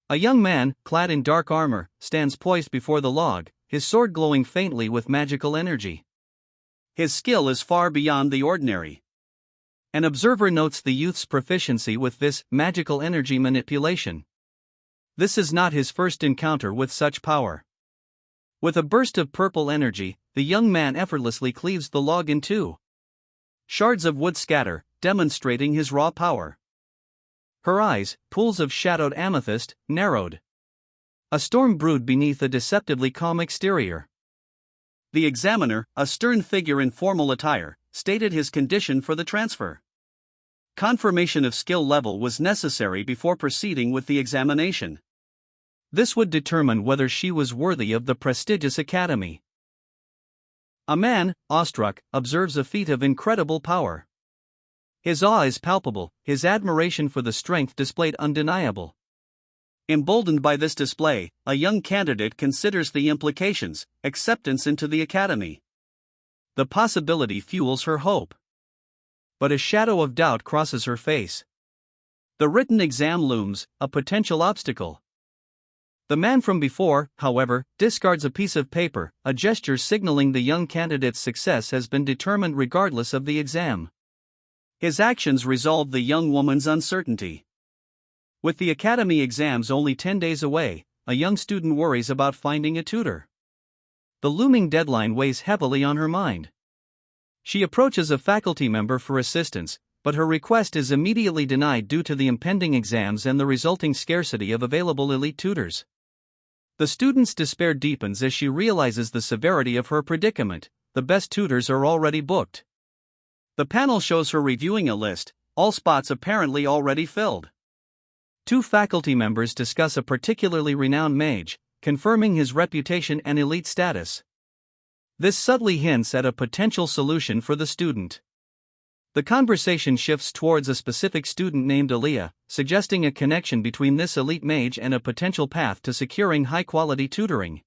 A young man, clad in dark armor, stands poised before the log, his sword glowing faintly with magical energy. His skill is far beyond the ordinary. An observer notes the youth's proficiency with this magical energy manipulation. This is not his first encounter with such power. With a burst of purple energy, the young man effortlessly cleaves the log in two. Shards of wood scatter, demonstrating his raw power. Her eyes, pools of shadowed amethyst, narrowed. A storm brewed beneath a deceptively calm exterior. The examiner, a stern figure in formal attire, stated his condition for the transfer. Confirmation of skill level was necessary before proceeding with the examination. This would determine whether she was worthy of the prestigious academy. A man, awestruck, observes a feat of incredible power. His awe is palpable, his admiration for the strength displayed undeniable. Emboldened by this display, a young candidate considers the implications: acceptance into the academy. The possibility fuels her hope. But a shadow of doubt crosses her face. The written exam looms, a potential obstacle. The man from before, however, discards a piece of paper, a gesture signaling the young candidate's success has been determined regardless of the exam. His actions resolve the young woman's uncertainty. With the academy exams only 10 days away, a young student worries about finding a tutor. The looming deadline weighs heavily on her mind. She approaches a faculty member for assistance, but her request is immediately denied due to the impending exams and the resulting scarcity of available elite tutors. The student's despair deepens as she realizes the severity of her predicament. The best tutors are already booked. The panel shows her reviewing a list, all spots apparently already filled. Two faculty members discuss a particularly renowned mage, confirming his reputation and elite status. This subtly hints at a potential solution for the student. The conversation shifts towards a specific student named Aliyah, suggesting a connection between this elite mage and a potential path to securing high-quality tutoring.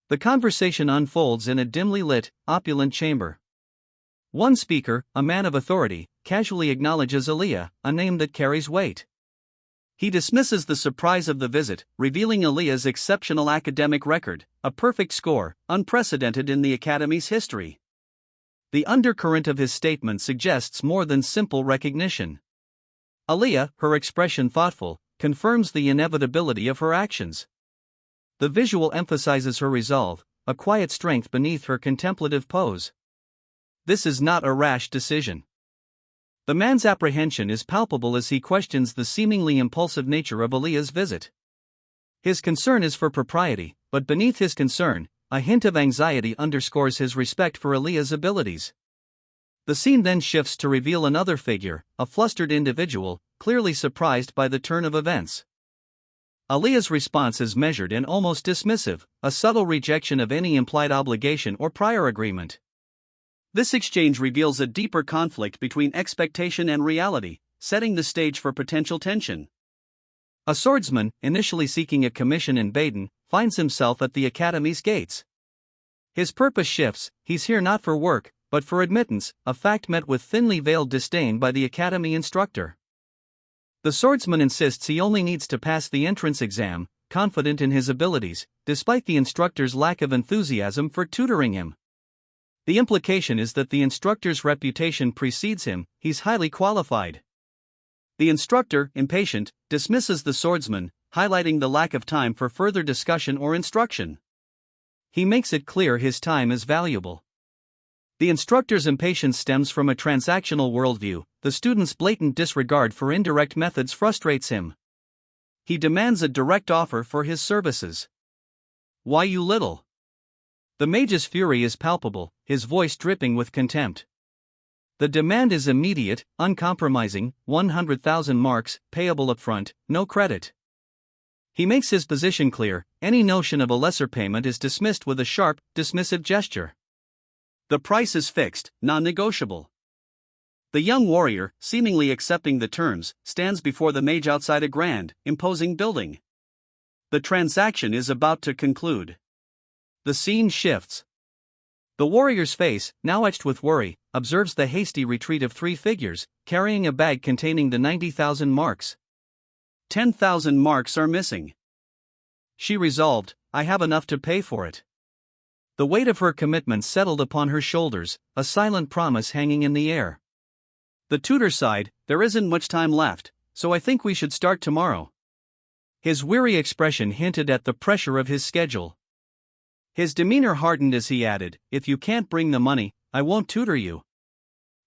The conversation unfolds in a dimly lit, opulent chamber. One speaker, a man of authority, casually acknowledges Aliyah, a name that carries weight. He dismisses the surprise of the visit, revealing Aliyah's exceptional academic record, a perfect score, unprecedented in the academy's history. The undercurrent of his statement suggests more than simple recognition. Aliyah, her expression thoughtful, confirms the inevitability of her actions. The visual emphasizes her resolve, a quiet strength beneath her contemplative pose. This is not a rash decision. The man's apprehension is palpable as he questions the seemingly impulsive nature of Aliyah's visit. His concern is for propriety, but beneath his concern, a hint of anxiety underscores his respect for Aliyah's abilities. The scene then shifts to reveal another figure, a flustered individual, clearly surprised by the turn of events. Aliyah's response is measured and almost dismissive, a subtle rejection of any implied obligation or prior agreement. This exchange reveals a deeper conflict between expectation and reality, setting the stage for potential tension. A swordsman, initially seeking a commission in Baden, finds himself at the academy's gates. His purpose shifts, he's here not for work, but for admittance, a fact met with thinly veiled disdain by the academy instructor. The swordsman insists he only needs to pass the entrance exam, confident in his abilities, despite the instructor's lack of enthusiasm for tutoring him. The implication is that the instructor's reputation precedes him, he's highly qualified. The instructor, impatient, dismisses the swordsman, highlighting the lack of time for further discussion or instruction. He makes it clear his time is valuable. The instructor's impatience stems from a transactional worldview. The student's blatant disregard for indirect methods frustrates him. He demands a direct offer for his services. Why you little? The mage's fury is palpable, his voice dripping with contempt. The demand is immediate, uncompromising, 100,000 marks, payable upfront, no credit. He makes his position clear, any notion of a lesser payment is dismissed with a sharp, dismissive gesture. The price is fixed, non-negotiable. The young warrior, seemingly accepting the terms, stands before the mage outside a grand, imposing building. The transaction is about to conclude. The scene shifts. The warrior's face, now etched with worry, observes the hasty retreat of three figures, carrying a bag containing the 90,000 marks. 10,000 marks are missing. She resolved, I have enough to pay for it. The weight of her commitment settled upon her shoulders, a silent promise hanging in the air. The tutor sighed, there isn't much time left, so I think we should start tomorrow. His weary expression hinted at the pressure of his schedule. His demeanor hardened as he added, if you can't bring the money, I won't tutor you.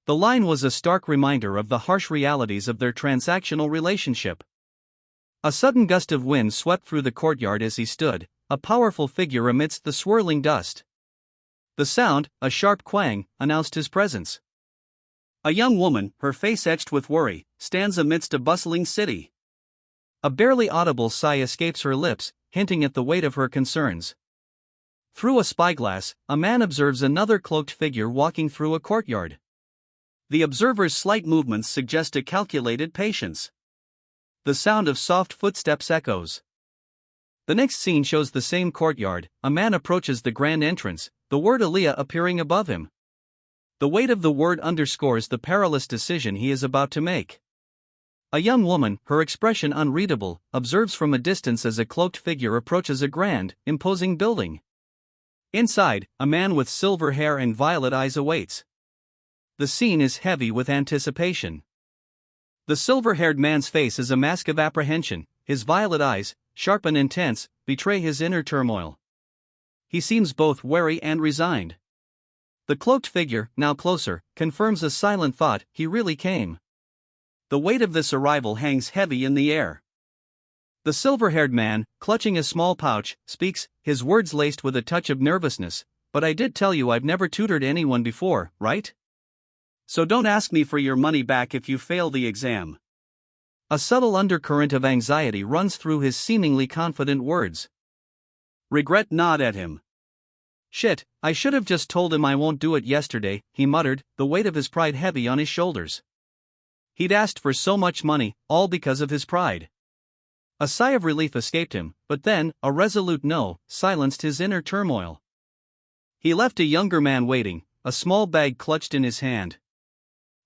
The line was a stark reminder of the harsh realities of their transactional relationship. A sudden gust of wind swept through the courtyard as he stood, a powerful figure amidst the swirling dust. The sound, a sharp quang, announced his presence. A young woman, her face etched with worry, stands amidst a bustling city. A barely audible sigh escapes her lips, hinting at the weight of her concerns. Through a spyglass, a man observes another cloaked figure walking through a courtyard. The observer's slight movements suggest a calculated patience. The sound of soft footsteps echoes. The next scene shows the same courtyard. A man approaches the grand entrance, the word Aliyah appearing above him. The weight of the word underscores the perilous decision he is about to make. A young woman, her expression unreadable, observes from a distance as a cloaked figure approaches a grand, imposing building. Inside, a man with silver hair and violet eyes awaits. The scene is heavy with anticipation. The silver-haired man's face is a mask of apprehension, his violet eyes, sharp and intense, betray his inner turmoil. He seems both wary and resigned. The cloaked figure, now closer, confirms a silent thought: he really came. The weight of this arrival hangs heavy in the air. The silver-haired man, clutching a small pouch, speaks, his words laced with a touch of nervousness. But I did tell you I've never tutored anyone before, right? So don't ask me for your money back if you fail the exam. A subtle undercurrent of anxiety runs through his seemingly confident words. Regret gnawed at him. Shit, I should have just told him I won't do it yesterday, he muttered, the weight of his pride heavy on his shoulders. He'd asked for so much money, all because of his pride. A sigh of relief escaped him, but then, a resolute no silenced his inner turmoil. He left a younger man waiting, a small bag clutched in his hand.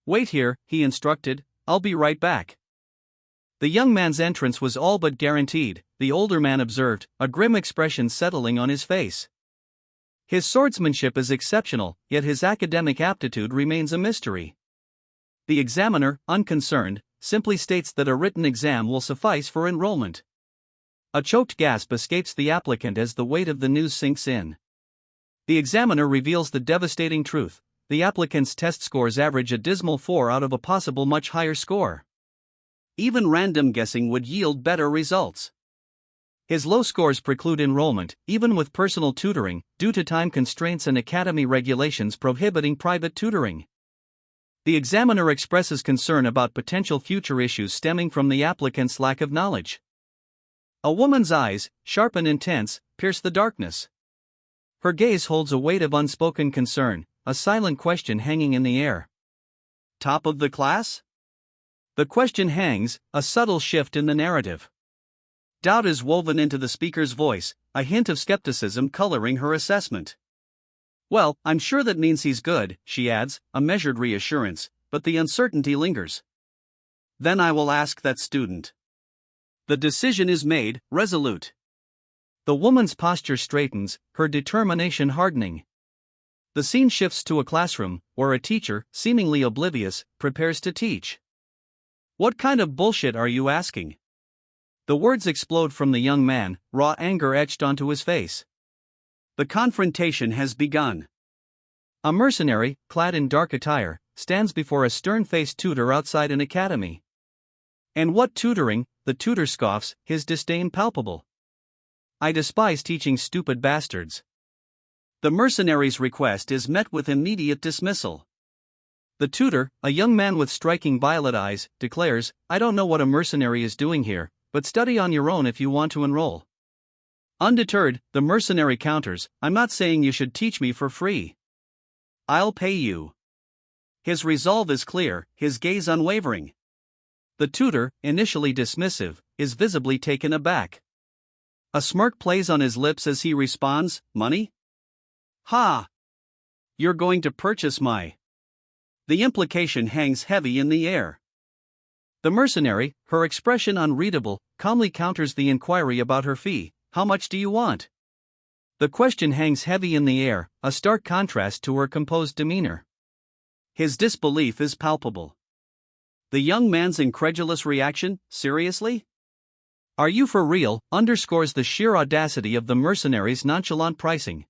Wait here, he instructed, I'll be right back. The young man's entrance was all but guaranteed, the older man observed, a grim expression settling on his face. His swordsmanship is exceptional, yet his academic aptitude remains a mystery. The examiner, unconcerned, simply states that a written exam will suffice for enrollment. A choked gasp escapes the applicant as the weight of the news sinks in. The examiner reveals the devastating truth: the applicant's test scores average a dismal 4 out of a possible much higher score. Even random guessing would yield better results. His low scores preclude enrollment, even with personal tutoring, due to time constraints and academy regulations prohibiting private tutoring. The examiner expresses concern about potential future issues stemming from the applicant's lack of knowledge. A woman's eyes, sharp and intense, pierce the darkness. Her gaze holds a weight of unspoken concern, a silent question hanging in the air. Top of the class? The question hangs, a subtle shift in the narrative. Doubt is woven into the speaker's voice, a hint of skepticism coloring her assessment. Well, I'm sure that means he's good, she adds, a measured reassurance, but the uncertainty lingers. Then I will ask that student. The decision is made, resolute. The woman's posture straightens, her determination hardening. The scene shifts to a classroom, where a teacher, seemingly oblivious, prepares to teach. What kind of bullshit are you asking? The words explode from the young man, raw anger etched onto his face. The confrontation has begun. A mercenary, clad in dark attire, stands before a stern-faced tutor outside an academy. And what tutoring? The tutor scoffs, his disdain palpable. I despise teaching stupid bastards. The mercenary's request is met with immediate dismissal. The tutor, a young man with striking violet eyes, declares, I don't know what a mercenary is doing here, but study on your own if you want to enroll. Undeterred, the mercenary counters, I'm not saying you should teach me for free. I'll pay you. His resolve is clear, his gaze unwavering. The tutor, initially dismissive, is visibly taken aback. A smirk plays on his lips as he responds, money? Ha! You're going to purchase my... The implication hangs heavy in the air. The mercenary, her expression unreadable, calmly counters the inquiry about her fee. How much do you want? The question hangs heavy in the air, a stark contrast to her composed demeanor. His disbelief is palpable. The young man's incredulous reaction, seriously? Are you for real? Underscores the sheer audacity of the mercenary's nonchalant pricing.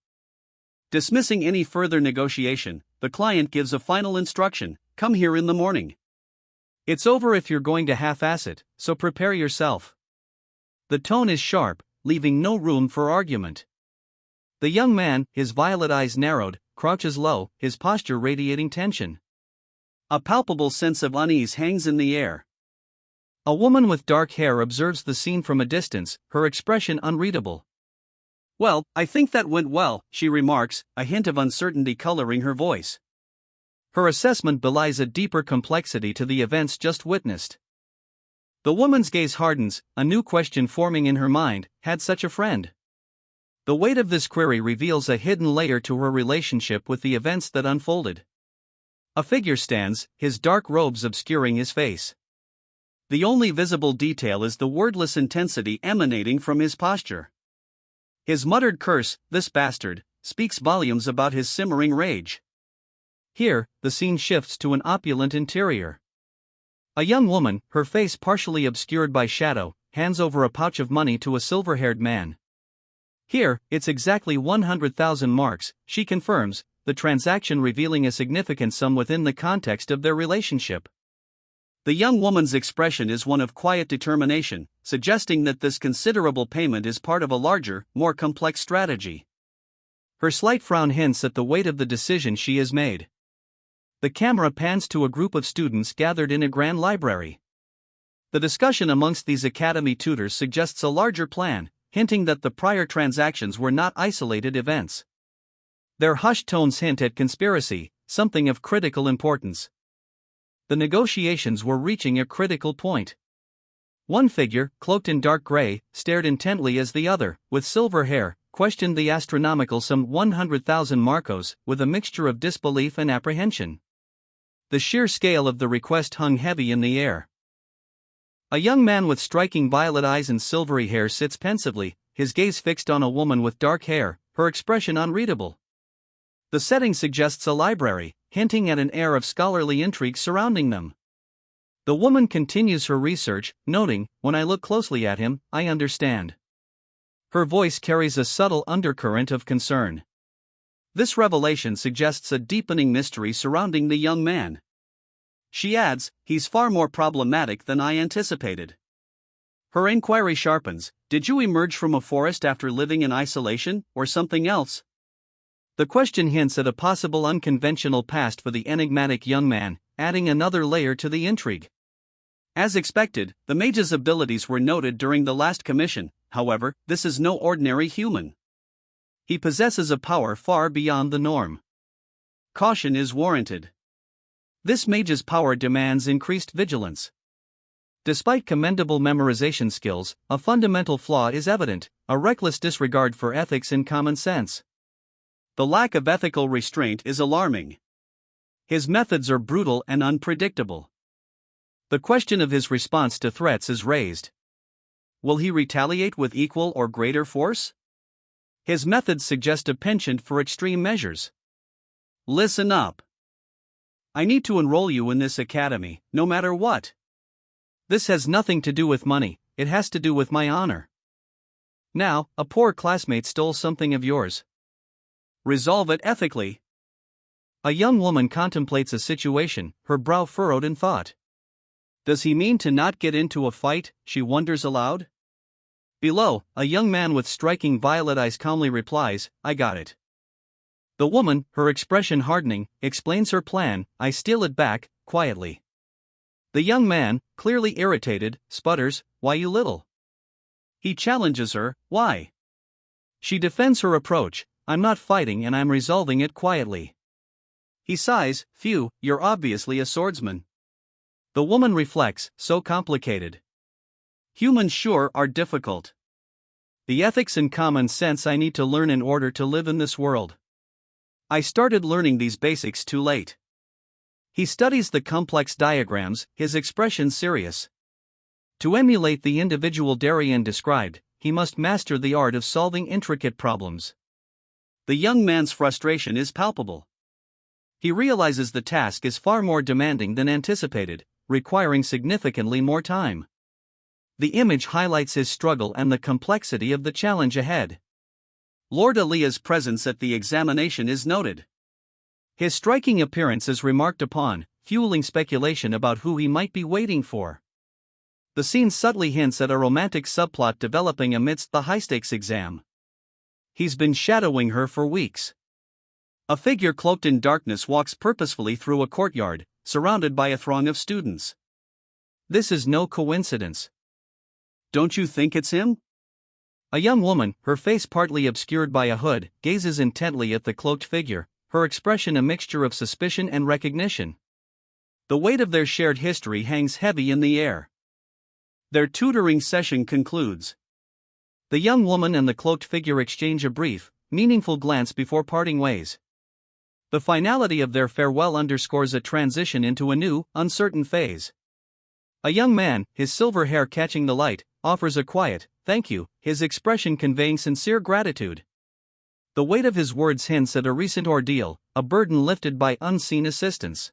Dismissing any further negotiation, the client gives a final instruction: come here in the morning. It's over if you're going to half-ass it, so prepare yourself. The tone is sharp, leaving no room for argument. The young man, his violet eyes narrowed, crouches low, his posture radiating tension. A palpable sense of unease hangs in the air. A woman with dark hair observes the scene from a distance, her expression unreadable. Well, I think that went well, she remarks, a hint of uncertainty coloring her voice. Her assessment belies a deeper complexity to the events just witnessed. The woman's gaze hardens, a new question forming in her mind: had such a friend? The weight of this query reveals a hidden layer to her relationship with the events that unfolded. A figure stands, his dark robes obscuring his face. The only visible detail is the wordless intensity emanating from his posture. His muttered curse, "This bastard," speaks volumes about his simmering rage. Here, the scene shifts to an opulent interior. A young woman, her face partially obscured by shadow, hands over a pouch of money to a silver-haired man. Here, it's exactly 100,000 marks, she confirms, the transaction revealing a significant sum within the context of their relationship. The young woman's expression is one of quiet determination, suggesting that this considerable payment is part of a larger, more complex strategy. Her slight frown hints at the weight of the decision she has made. The camera pans to a group of students gathered in a grand library. The discussion amongst these academy tutors suggests a larger plan, hinting that the prior transactions were not isolated events. Their hushed tones hint at conspiracy, something of critical importance. The negotiations were reaching a critical point. One figure, cloaked in dark gray, stared intently as the other, with silver hair, questioned the astronomical sum 100,000 marcos, with a mixture of disbelief and apprehension. The sheer scale of the request hung heavy in the air. A young man with striking violet eyes and silvery hair sits pensively, his gaze fixed on a woman with dark hair, her expression unreadable. The setting suggests a library, hinting at an air of scholarly intrigue surrounding them. The woman continues her research, noting, "When I look closely at him, I understand." Her voice carries a subtle undercurrent of concern. This revelation suggests a deepening mystery surrounding the young man. She adds, "He's far more problematic than I anticipated." Her inquiry sharpens, "Did you emerge from a forest after living in isolation, or something else?" The question hints at a possible unconventional past for the enigmatic young man, adding another layer to the intrigue. As expected, the mage's abilities were noted during the last commission. However, this is no ordinary human. He possesses a power far beyond the norm. Caution is warranted. This mage's power demands increased vigilance. Despite commendable memorization skills, a fundamental flaw is evident: a reckless disregard for ethics and common sense. The lack of ethical restraint is alarming. His methods are brutal and unpredictable. The question of his response to threats is raised. Will he retaliate with equal or greater force? His methods suggest a penchant for extreme measures. Listen up. I need to enroll you in this academy, no matter what. This has nothing to do with money, it has to do with my honor. Now, a poor classmate stole something of yours. Resolve it ethically. A young woman contemplates a situation, her brow furrowed in thought. Does he mean to not get into a fight, she wonders aloud? Below, a young man with striking violet eyes calmly replies, "I got it." The woman, her expression hardening, explains her plan, "I steal it back," quietly. The young man, clearly irritated, sputters, "Why you little?" He challenges her, "Why?" She defends her approach, "I'm not fighting and I'm resolving it quietly." He sighs, "Phew, you're obviously a swordsman." The woman reflects, "So complicated. Humans sure are difficult. The ethics and common sense I need to learn in order to live in this world. I started learning these basics too late." He studies the complex diagrams, his expression serious. To emulate the individual Darien described, he must master the art of solving intricate problems. The young man's frustration is palpable. He realizes the task is far more demanding than anticipated, requiring significantly more time. The image highlights his struggle and the complexity of the challenge ahead. Lord Alia's presence at the examination is noted. His striking appearance is remarked upon, fueling speculation about who he might be waiting for. The scene subtly hints at a romantic subplot developing amidst the high-stakes exam. He's been shadowing her for weeks. A figure cloaked in darkness walks purposefully through a courtyard, surrounded by a throng of students. This is no coincidence. Don't you think it's him? A young woman, her face partly obscured by a hood, gazes intently at the cloaked figure, her expression a mixture of suspicion and recognition. The weight of their shared history hangs heavy in the air. Their tutoring session concludes. The young woman and the cloaked figure exchange a brief, meaningful glance before parting ways. The finality of their farewell underscores a transition into a new, uncertain phase. A young man, his silver hair catching the light, offers a quiet, "Thank you," his expression conveying sincere gratitude. The weight of his words hints at a recent ordeal, a burden lifted by unseen assistance.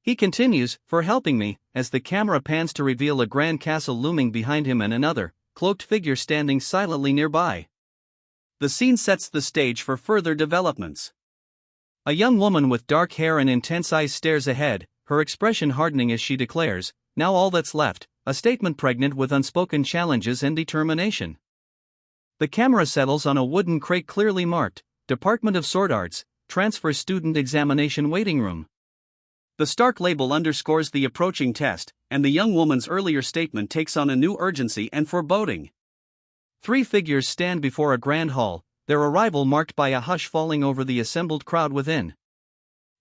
He continues, "For helping me," as the camera pans to reveal a grand castle looming behind him and another, cloaked figure standing silently nearby. The scene sets the stage for further developments. A young woman with dark hair and intense eyes stares ahead, her expression hardening as she declares, "Now all that's left," a statement pregnant with unspoken challenges and determination. The camera settles on a wooden crate clearly marked, "Department of Sword Arts, Transfer Student Examination Waiting Room." The stark label underscores the approaching test, and the young woman's earlier statement takes on a new urgency and foreboding. Three figures stand before a grand hall, their arrival marked by a hush falling over the assembled crowd within.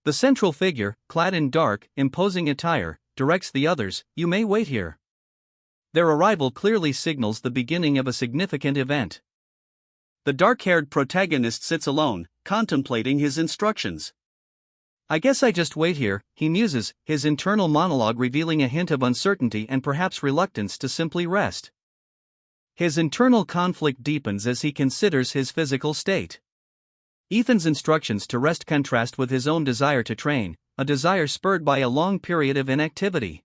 The central figure, clad in dark, imposing attire, directs the others, "You may wait here." Their arrival clearly signals the beginning of a significant event. The dark-haired protagonist sits alone, contemplating his instructions. "I guess I just wait here," he muses, his internal monologue revealing a hint of uncertainty and perhaps reluctance to simply rest. His internal conflict deepens as he considers his physical state. Ethan's instructions to rest contrast with his own desire to train, a desire spurred by a long period of inactivity.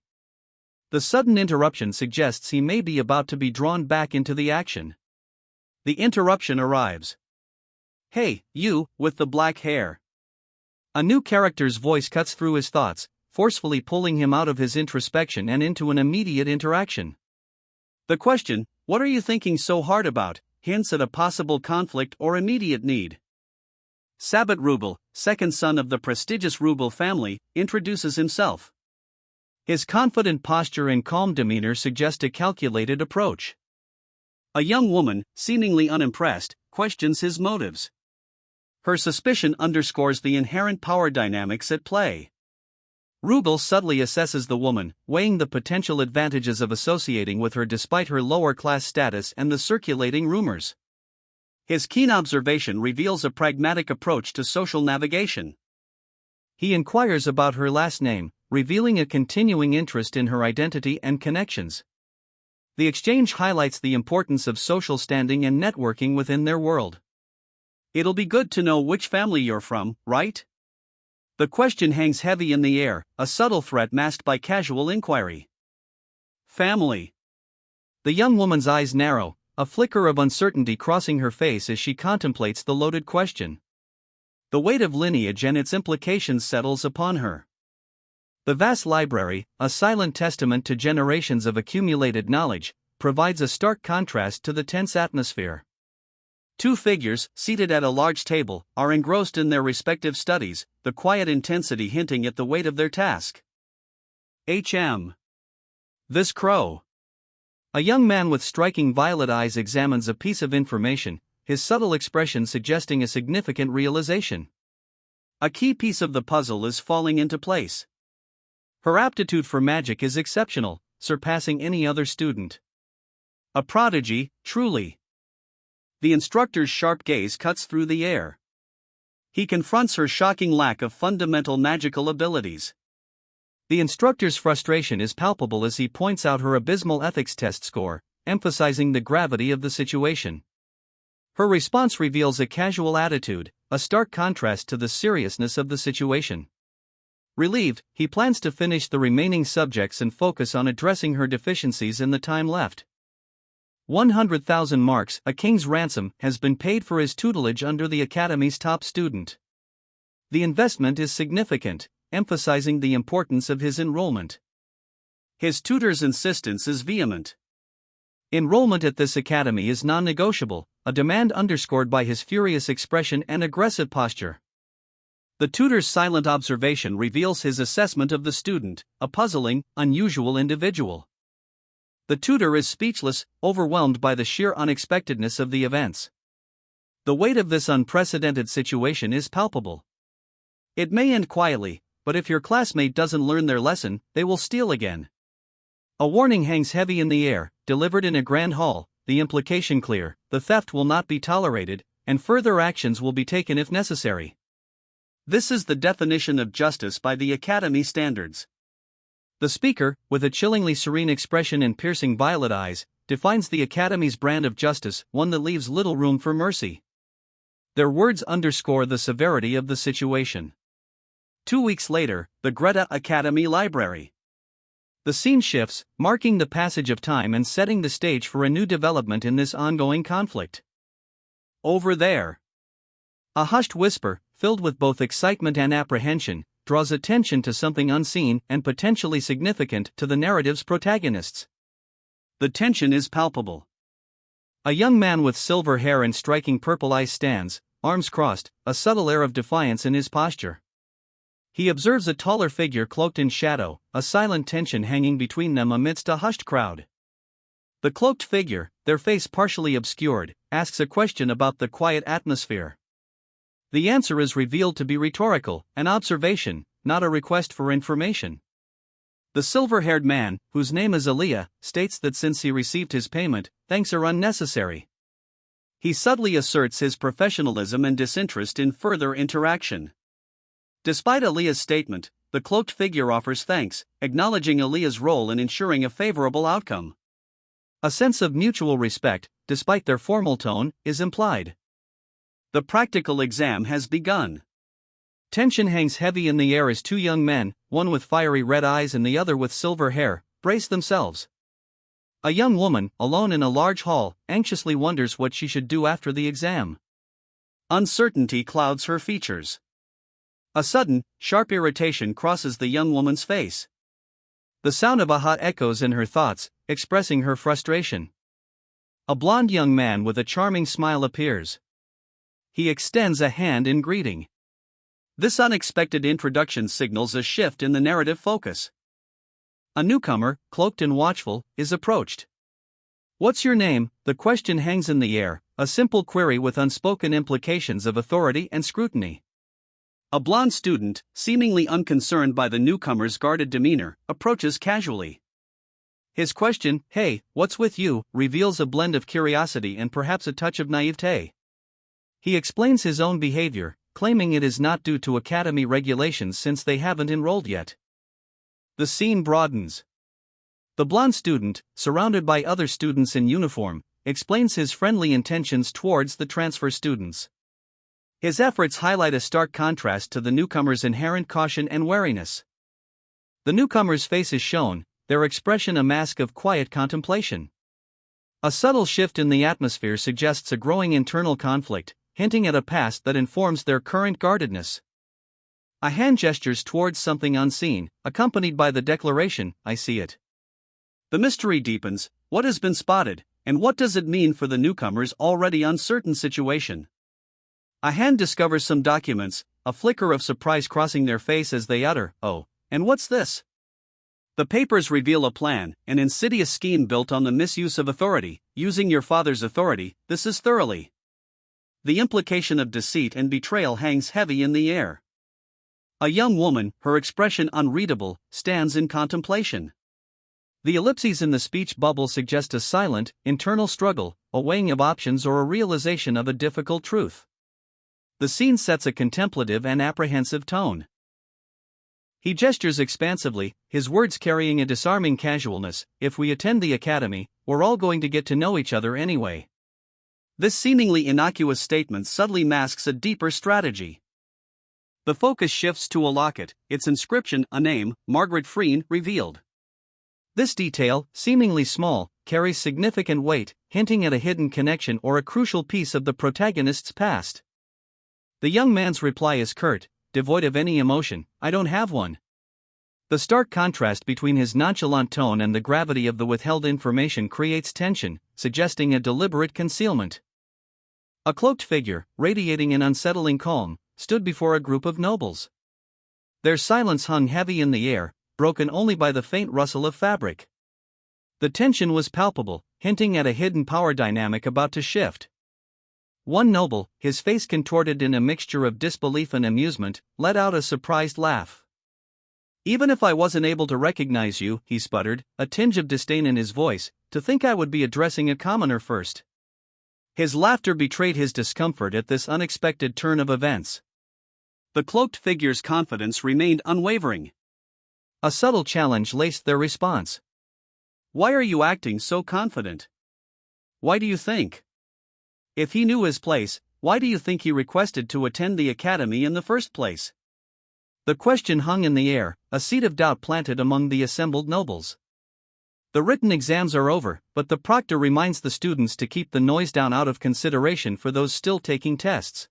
The sudden interruption suggests he may be about to be drawn back into the action. The interruption arrives. "Hey, you, with the black hair." A new character's voice cuts through his thoughts, forcefully pulling him out of his introspection and into an immediate interaction. The question, "What are you thinking so hard about?" hints at a possible conflict or immediate need. Sabbat Rubel, second son of the prestigious Rubel family, introduces himself. His confident posture and calm demeanor suggest a calculated approach. A young woman, seemingly unimpressed, questions his motives. Her suspicion underscores the inherent power dynamics at play. Rubel subtly assesses the woman, weighing the potential advantages of associating with her despite her lower-class status and the circulating rumors. His keen observation reveals a pragmatic approach to social navigation. He inquires about her last name, revealing a continuing interest in her identity and connections. The exchange highlights the importance of social standing and networking within their world. "It'll be good to know which family you're from, right?" The question hangs heavy in the air, a subtle threat masked by casual inquiry. "Family." The young woman's eyes narrow, a flicker of uncertainty crossing her face as she contemplates the loaded question. The weight of lineage and its implications settles upon her. The vast library, a silent testament to generations of accumulated knowledge, provides a stark contrast to the tense atmosphere. Two figures, seated at a large table, are engrossed in their respective studies, the quiet intensity hinting at the weight of their task. This crow." A young man with striking violet eyes examines a piece of information, his subtle expression suggesting a significant realization. A key piece of the puzzle is falling into place. Her aptitude for magic is exceptional, surpassing any other student. A prodigy, truly. The instructor's sharp gaze cuts through the air. He confronts her shocking lack of fundamental magical abilities. The instructor's frustration is palpable as he points out her abysmal ethics test score, emphasizing the gravity of the situation. Her response reveals a casual attitude, a stark contrast to the seriousness of the situation. Relieved, he plans to finish the remaining subjects and focus on addressing her deficiencies in the time left. 100,000 marks, a king's ransom, has been paid for his tutelage under the academy's top student. The investment is significant, emphasizing the importance of his enrollment. His tutor's insistence is vehement. Enrollment at this academy is non-negotiable, a demand underscored by his furious expression and aggressive posture. The tutor's silent observation reveals his assessment of the student, a puzzling, unusual individual. The tutor is speechless, overwhelmed by the sheer unexpectedness of the events. The weight of this unprecedented situation is palpable. It may end quietly, but if your classmate doesn't learn their lesson, they will steal again. A warning hangs heavy in the air, delivered in a grand hall, the implication clear: the theft will not be tolerated, and further actions will be taken if necessary. This is the definition of justice by the Academy standards. The speaker, with a chillingly serene expression and piercing violet eyes, defines the Academy's brand of justice, one that leaves little room for mercy. Their words underscore the severity of the situation. 2 weeks later, the Greta Academy Library. The scene shifts, marking the passage of time and setting the stage for a new development in this ongoing conflict. Over there. A hushed whisper, filled with both excitement and apprehension, draws attention to something unseen and potentially significant to the narrative's protagonists. The tension is palpable. A young man with silver hair and striking purple eyes stands, arms crossed, a subtle air of defiance in his posture. He observes a taller figure cloaked in shadow, a silent tension hanging between them amidst a hushed crowd. The cloaked figure, their face partially obscured, asks a question about the quiet atmosphere. The answer is revealed to be rhetorical, an observation, not a request for information. The silver-haired man, whose name is Aliyah, states that since he received his payment, thanks are unnecessary. He subtly asserts his professionalism and disinterest in further interaction. Despite Aliyah's statement, the cloaked figure offers thanks, acknowledging Aliyah's role in ensuring a favorable outcome. A sense of mutual respect, despite their formal tone, is implied. The practical exam has begun. Tension hangs heavy in the air as two young men, one with fiery red eyes and the other with silver hair, brace themselves. A young woman, alone in a large hall, anxiously wonders what she should do after the exam. Uncertainty clouds her features. A sudden, sharp irritation crosses the young woman's face. The sound of aha echoes in her thoughts, expressing her frustration. A blond young man with a charming smile appears. He extends a hand in greeting. This unexpected introduction signals a shift in the narrative focus. A newcomer, cloaked and watchful, is approached. "What's your name?" The question hangs in the air, a simple query with unspoken implications of authority and scrutiny. A blond student, seemingly unconcerned by the newcomer's guarded demeanor, approaches casually. His question, "Hey, what's with you?" reveals a blend of curiosity and perhaps a touch of naivete. He explains his own behavior, claiming it is not due to academy regulations since they haven't enrolled yet. The scene broadens. The blond student, surrounded by other students in uniform, explains his friendly intentions towards the transfer students. His efforts highlight a stark contrast to the newcomer's inherent caution and wariness. The newcomer's face is shown, their expression a mask of quiet contemplation. A subtle shift in the atmosphere suggests a growing internal conflict, hinting at a past that informs their current guardedness. A hand gestures towards something unseen, accompanied by the declaration, "I see it." The mystery deepens. What has been spotted, and what does it mean for the newcomer's already uncertain situation? A hand discovers some documents, a flicker of surprise crossing their face as they utter, "Oh, and what's this?" The papers reveal a plan, an insidious scheme built on the misuse of authority. "Using your father's authority, this is thoroughly." The implication of deceit and betrayal hangs heavy in the air. A young woman, her expression unreadable, stands in contemplation. The ellipses in the speech bubble suggest a silent, internal struggle, a weighing of options or a realization of a difficult truth. The scene sets a contemplative and apprehensive tone. He gestures expansively, his words carrying a disarming casualness, "If we attend the academy, we're all going to get to know each other anyway." This seemingly innocuous statement subtly masks a deeper strategy. The focus shifts to a locket, its inscription, a name, Margaret Freen, revealed. This detail, seemingly small, carries significant weight, hinting at a hidden connection or a crucial piece of the protagonist's past. The young man's reply is curt, devoid of any emotion, "I don't have one." The stark contrast between his nonchalant tone and the gravity of the withheld information creates tension, suggesting a deliberate concealment. A cloaked figure, radiating an unsettling calm, stood before a group of nobles. Their silence hung heavy in the air, broken only by the faint rustle of fabric. The tension was palpable, hinting at a hidden power dynamic about to shift. One noble, his face contorted in a mixture of disbelief and amusement, let out a surprised laugh. "Even if I wasn't able to recognize you," he sputtered, a tinge of disdain in his voice, "to think I would be addressing a commoner first." His laughter betrayed his discomfort at this unexpected turn of events. The cloaked figure's confidence remained unwavering. A subtle challenge laced their response. Why are you acting so confident? Why do you think? If he knew his place, why do you think he requested to attend the academy in the first place? The question hung in the air, a seed of doubt planted among the assembled nobles. The written exams are over, but the proctor reminds the students to keep the noise down out of consideration for those still taking tests.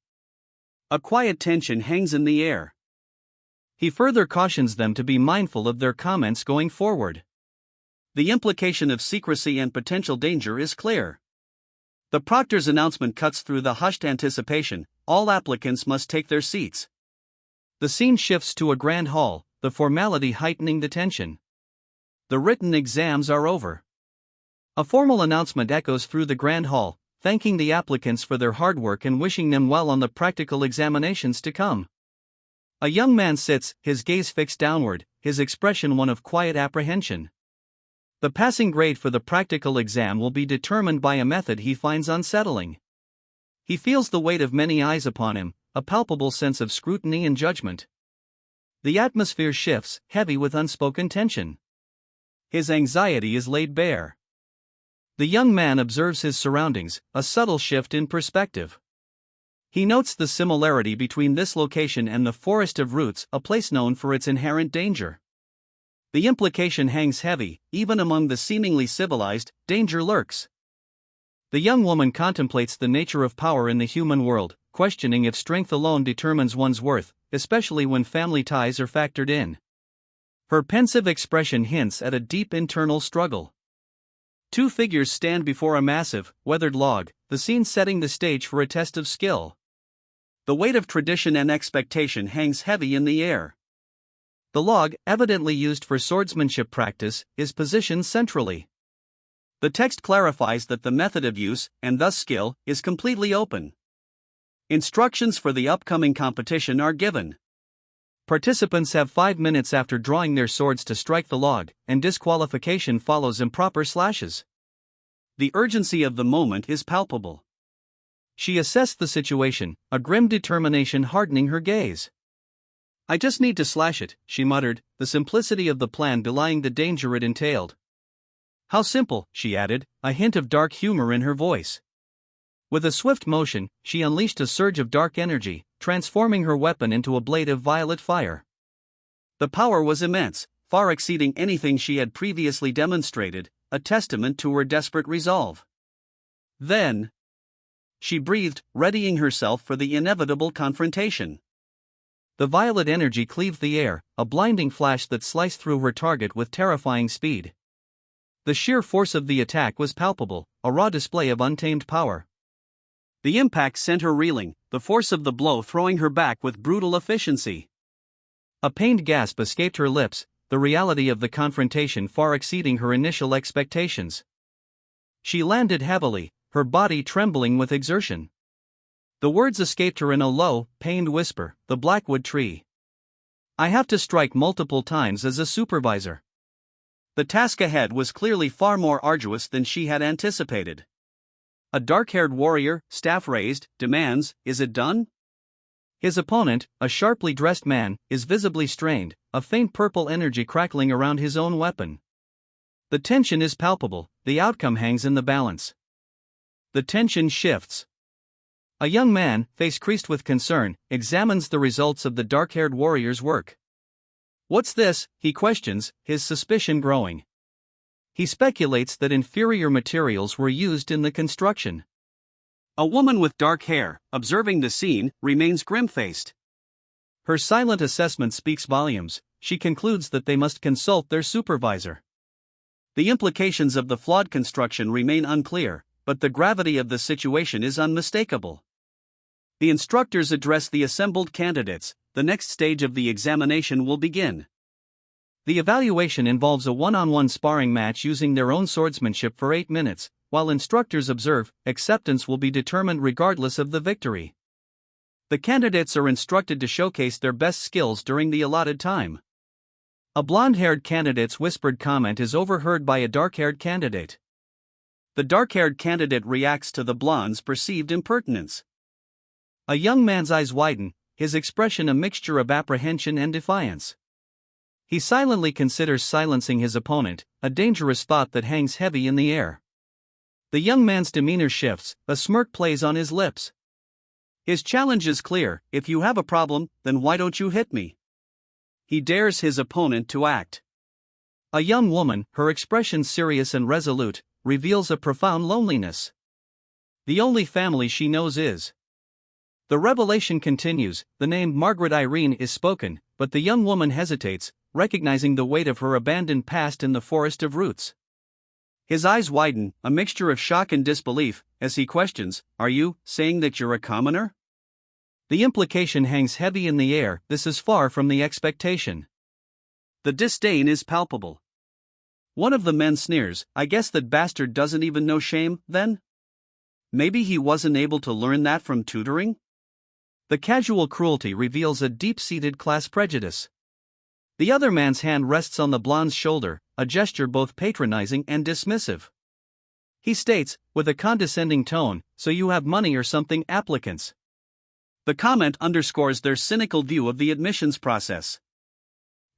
A quiet tension hangs in the air. He further cautions them to be mindful of their comments going forward. The implication of secrecy and potential danger is clear. The proctor's announcement cuts through the hushed anticipation. All applicants must take their seats. The scene shifts to a grand hall, the formality heightening the tension. The written exams are over. A formal announcement echoes through the grand hall, thanking the applicants for their hard work and wishing them well on the practical examinations to come. A young man sits, his gaze fixed downward, his expression one of quiet apprehension. The passing grade for the practical exam will be determined by a method he finds unsettling. He feels the weight of many eyes upon him, a palpable sense of scrutiny and judgment. The atmosphere shifts, heavy with unspoken tension. His anxiety is laid bare. The young man observes his surroundings, a subtle shift in perspective. He notes the similarity between this location and the Forest of Roots, a place known for its inherent danger. The implication hangs heavy, even among the seemingly civilized, danger lurks. The young woman contemplates the nature of power in the human world, questioning if strength alone determines one's worth, especially when family ties are factored in. Her pensive expression hints at a deep internal struggle. Two figures stand before a massive, weathered log, the scene setting the stage for a test of skill. The weight of tradition and expectation hangs heavy in the air. The log, evidently used for swordsmanship practice, is positioned centrally. The text clarifies that the method of use, and thus skill, is completely open. Instructions for the upcoming competition are given. Participants have 5 minutes after drawing their swords to strike the log, and disqualification follows improper slashes. The urgency of the moment is palpable. She assessed the situation, a grim determination hardening her gaze. I just need to slash it, she muttered, the simplicity of the plan belying the danger it entailed. How simple, she added, a hint of dark humor in her voice. With a swift motion, she unleashed a surge of dark energy, transforming her weapon into a blade of violet fire. The power was immense, far exceeding anything she had previously demonstrated, a testament to her desperate resolve. Then, she breathed, readying herself for the inevitable confrontation. The violet energy cleaved the air, a blinding flash that sliced through her target with terrifying speed. The sheer force of the attack was palpable, a raw display of untamed power. The impact sent her reeling, the force of the blow throwing her back with brutal efficiency. A pained gasp escaped her lips, the reality of the confrontation far exceeding her initial expectations. She landed heavily, her body trembling with exertion. The words escaped her in a low, pained whisper, the blackwood tree. I have to strike multiple times as a supervisor. The task ahead was clearly far more arduous than she had anticipated. A dark-haired warrior, staff raised, demands, "Is it done?" His opponent, a sharply dressed man, is visibly strained, a faint purple energy crackling around his own weapon. The tension is palpable, the outcome hangs in the balance. The tension shifts. A young man, face creased with concern, examines the results of the dark-haired warrior's work. What's this? He questions, his suspicion growing. He speculates that inferior materials were used in the construction. A woman with dark hair, observing the scene, remains grim-faced. Her silent assessment speaks volumes. She concludes that they must consult their supervisor. The implications of the flawed construction remain unclear, but the gravity of the situation is unmistakable. The instructors address the assembled candidates. The next stage of the examination will begin. The evaluation involves a one-on-one sparring match using their own swordsmanship for 8 minutes. While instructors observe, acceptance will be determined regardless of the victory. The candidates are instructed to showcase their best skills during the allotted time. A blonde-haired candidate's whispered comment is overheard by a dark-haired candidate. The dark-haired candidate reacts to the blonde's perceived impertinence. A young man's eyes widen, his expression a mixture of apprehension and defiance. He silently considers silencing his opponent, a dangerous thought that hangs heavy in the air. The young man's demeanor shifts, a smirk plays on his lips. His challenge is clear: if you have a problem, then why don't you hit me? He dares his opponent to act. A young woman, her expression serious and resolute, reveals a profound loneliness. The only family she knows is. The revelation continues, the name Margaret Irene is spoken, but the young woman hesitates, recognizing the weight of her abandoned past in the forest of roots. His eyes widen, a mixture of shock and disbelief, as he questions, "Are you saying that you're a commoner?" The implication hangs heavy in the air. This is far from the expectation. The disdain is palpable. One of the men sneers, "I guess that bastard doesn't even know shame, then? Maybe he wasn't able to learn that from tutoring?" The casual cruelty reveals a deep-seated class prejudice. The other man's hand rests on the blonde's shoulder, a gesture both patronizing and dismissive. He states, with a condescending tone, "So you have money or something, applicants." The comment underscores their cynical view of the admissions process.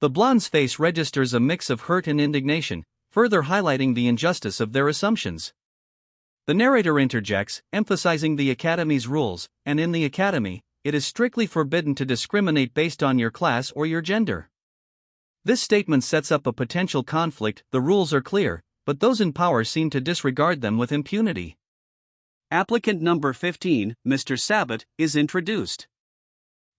The blonde's face registers a mix of hurt and indignation, further highlighting the injustice of their assumptions. The narrator interjects, emphasizing the academy's rules, and in the academy, it is strictly forbidden to discriminate based on your class or your gender. This statement sets up a potential conflict. The rules are clear, but those in power seem to disregard them with impunity. Applicant number 15, Mr. Sabat, is introduced.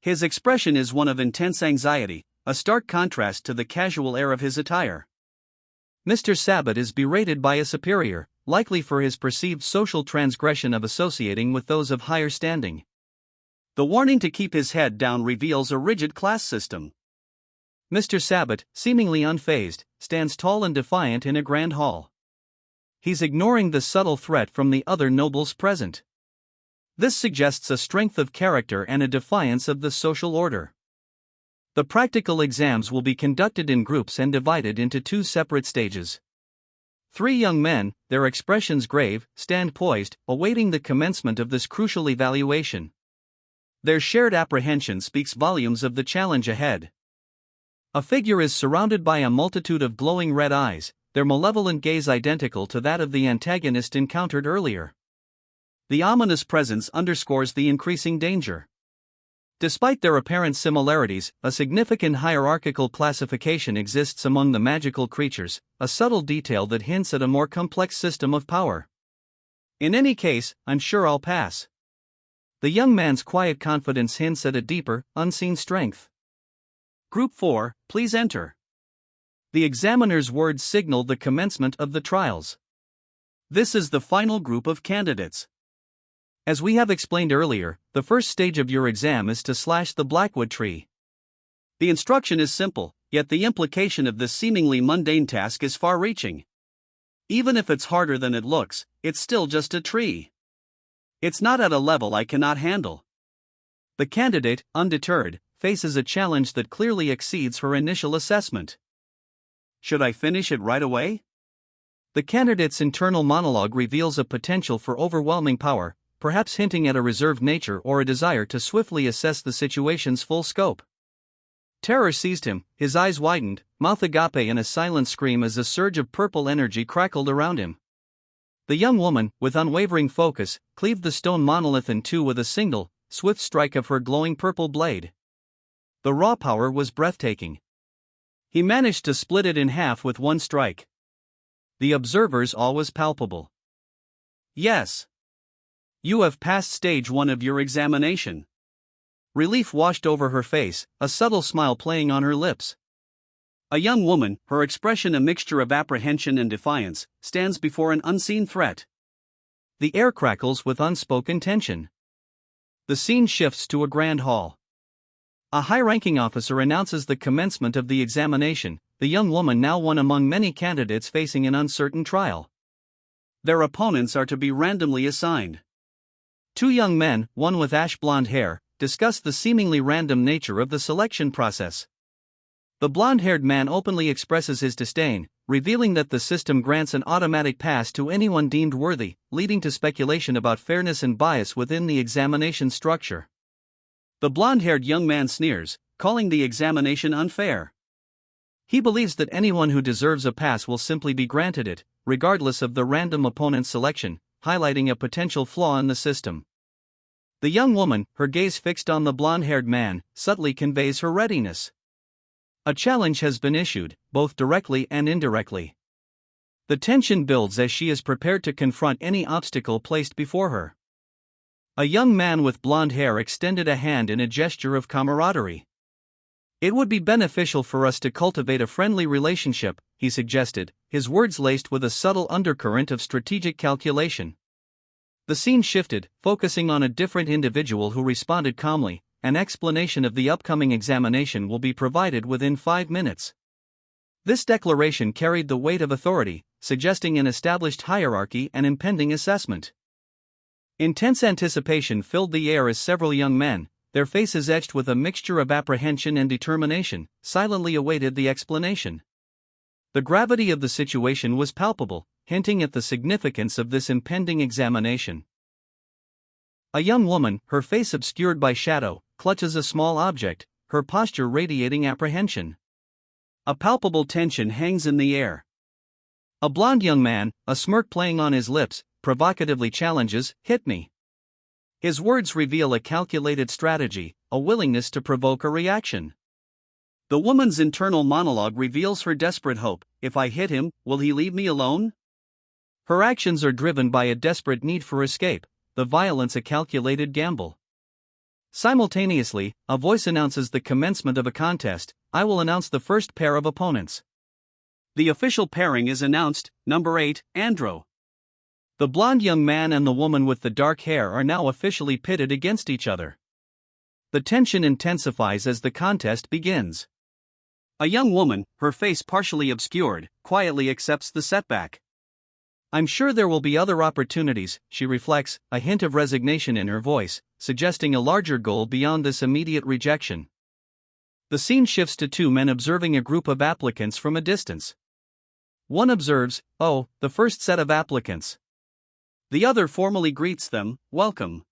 His expression is one of intense anxiety, a stark contrast to the casual air of his attire. Mr. Sabat is berated by a superior, likely for his perceived social transgression of associating with those of higher standing. The warning to keep his head down reveals a rigid class system. Mr. Sabat, seemingly unfazed, stands tall and defiant in a grand hall. He's ignoring the subtle threat from the other nobles present. This suggests a strength of character and a defiance of the social order. The practical exams will be conducted in groups and divided into two separate stages. 3 young men, their expressions grave, stand poised, awaiting the commencement of this crucial evaluation. Their shared apprehension speaks volumes of the challenge ahead. A figure is surrounded by a multitude of glowing red eyes, their malevolent gaze identical to that of the antagonist encountered earlier. The ominous presence underscores the increasing danger. Despite their apparent similarities, a significant hierarchical classification exists among the magical creatures, a subtle detail that hints at a more complex system of power. In any case, I'm sure I'll pass. The young man's quiet confidence hints at a deeper, unseen strength. Group 4, please enter. The examiner's words signal the commencement of the trials. This is the final group of candidates. As we have explained earlier, the first stage of your exam is to slash the blackwood tree. The instruction is simple, yet the implication of this seemingly mundane task is far-reaching. Even if it's harder than it looks, it's still just a tree. It's not at a level I cannot handle. The candidate, undeterred, faces a challenge that clearly exceeds her initial assessment. Should I finish it right away? The candidate's internal monologue reveals a potential for overwhelming power, perhaps hinting at a reserved nature or a desire to swiftly assess the situation's full scope. Terror seized him, his eyes widened, mouth agape in a silent scream as a surge of purple energy crackled around him. The young woman, with unwavering focus, cleaved the stone monolith in two with a single, swift strike of her glowing purple blade. The raw power was breathtaking. He managed to split it in half with one strike. The observer's awe was palpable. Yes. You have passed stage 1 of your examination. Relief washed over her face, a subtle smile playing on her lips. A young woman, her expression a mixture of apprehension and defiance, stands before an unseen threat. The air crackles with unspoken tension. The scene shifts to a grand hall. A high-ranking officer announces the commencement of the examination, the young woman now one among many candidates facing an uncertain trial. Their opponents are to be randomly assigned. 2 young men, one with ash-blonde hair, discuss the seemingly random nature of the selection process. The blonde-haired man openly expresses his disdain, revealing that the system grants an automatic pass to anyone deemed worthy, leading to speculation about fairness and bias within the examination structure. The blonde-haired young man sneers, calling the examination unfair. He believes that anyone who deserves a pass will simply be granted it, regardless of the random opponent's selection, highlighting a potential flaw in the system. The young woman, her gaze fixed on the blonde-haired man, subtly conveys her readiness. A challenge has been issued, both directly and indirectly. The tension builds as she is prepared to confront any obstacle placed before her. A young man with blonde hair extended a hand in a gesture of camaraderie. "It would be beneficial for us to cultivate a friendly relationship," he suggested, his words laced with a subtle undercurrent of strategic calculation. The scene shifted, focusing on a different individual who responded calmly. "An explanation of the upcoming examination will be provided within 5 minutes." This declaration carried the weight of authority, suggesting an established hierarchy and impending assessment. Intense anticipation filled the air as several young men, their faces etched with a mixture of apprehension and determination, silently awaited the explanation. The gravity of the situation was palpable, hinting at the significance of this impending examination. A young woman, her face obscured by shadow, clutches a small object, her posture radiating apprehension. A palpable tension hangs in the air. A blond young man, a smirk playing on his lips, provocatively challenges, "Hit me." His words reveal a calculated strategy, a willingness to provoke a reaction. The woman's internal monologue reveals her desperate hope: "If I hit him, will he leave me alone?" Her actions are driven by a desperate need for escape, the violence a calculated gamble. Simultaneously, a voice announces the commencement of a contest. "I will announce the first pair of opponents." The official pairing is announced: number 8, Andro. The blond young man and the woman with the dark hair are now officially pitted against each other. The tension intensifies as the contest begins. A young woman, her face partially obscured, quietly accepts the setback. "I'm sure there will be other opportunities," she reflects, a hint of resignation in her voice, suggesting a larger goal beyond this immediate rejection. The scene shifts to two men observing a group of applicants from a distance. One observes, "Oh, the first set of applicants." The other formally greets them, "Welcome."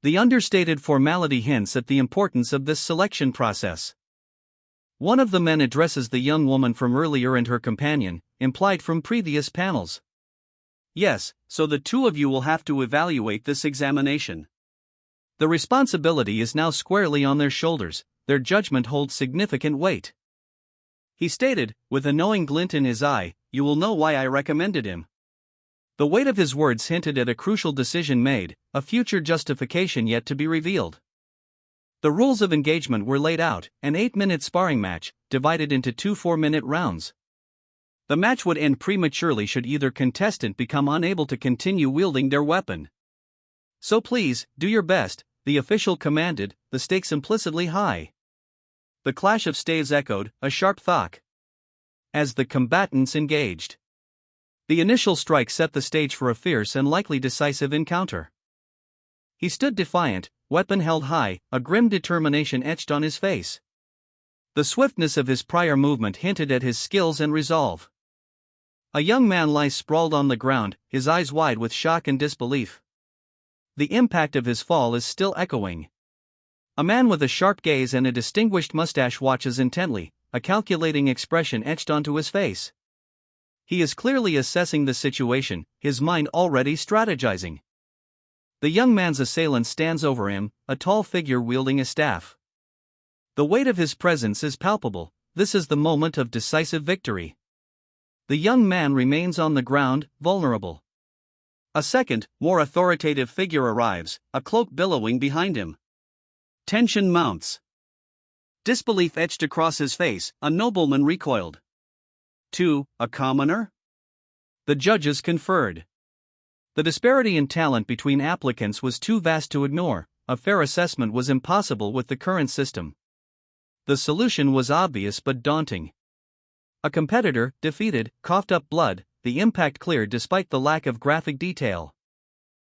The understated formality hints at the importance of this selection process. One of the men addresses the young woman from earlier and her companion, implied from previous panels. "Yes, so the two of you will have to evaluate this examination." The responsibility is now squarely on their shoulders, their judgment holds significant weight. He stated, with a knowing glint in his eye, "You will know why I recommended him." The weight of his words hinted at a crucial decision made, a future justification yet to be revealed. The rules of engagement were laid out: an 8-minute sparring match, divided into 2 4-minute rounds. The match would end prematurely should either contestant become unable to continue wielding their weapon. "So please, do your best," the official commanded, the stakes implicitly high. The clash of staves echoed, a sharp thwack, as the combatants engaged. The initial strike set the stage for a fierce and likely decisive encounter. He stood defiant, weapon held high, a grim determination etched on his face. The swiftness of his prior movement hinted at his skills and resolve. A young man lies sprawled on the ground, his eyes wide with shock and disbelief. The impact of his fall is still echoing. A man with a sharp gaze and a distinguished mustache watches intently, a calculating expression etched onto his face. He is clearly assessing the situation, his mind already strategizing. The young man's assailant stands over him, a tall figure wielding a staff. The weight of his presence is palpable. This is the moment of decisive victory. The young man remains on the ground, vulnerable. A second, more authoritative figure arrives, a cloak billowing behind him. Tension mounts. Disbelief etched across his face, a nobleman recoiled. 2. A commoner? The judges conferred. The disparity in talent between applicants was too vast to ignore. A fair assessment was impossible with the current system. The solution was obvious but daunting. A competitor, defeated, coughed up blood, the impact clear despite the lack of graphic detail.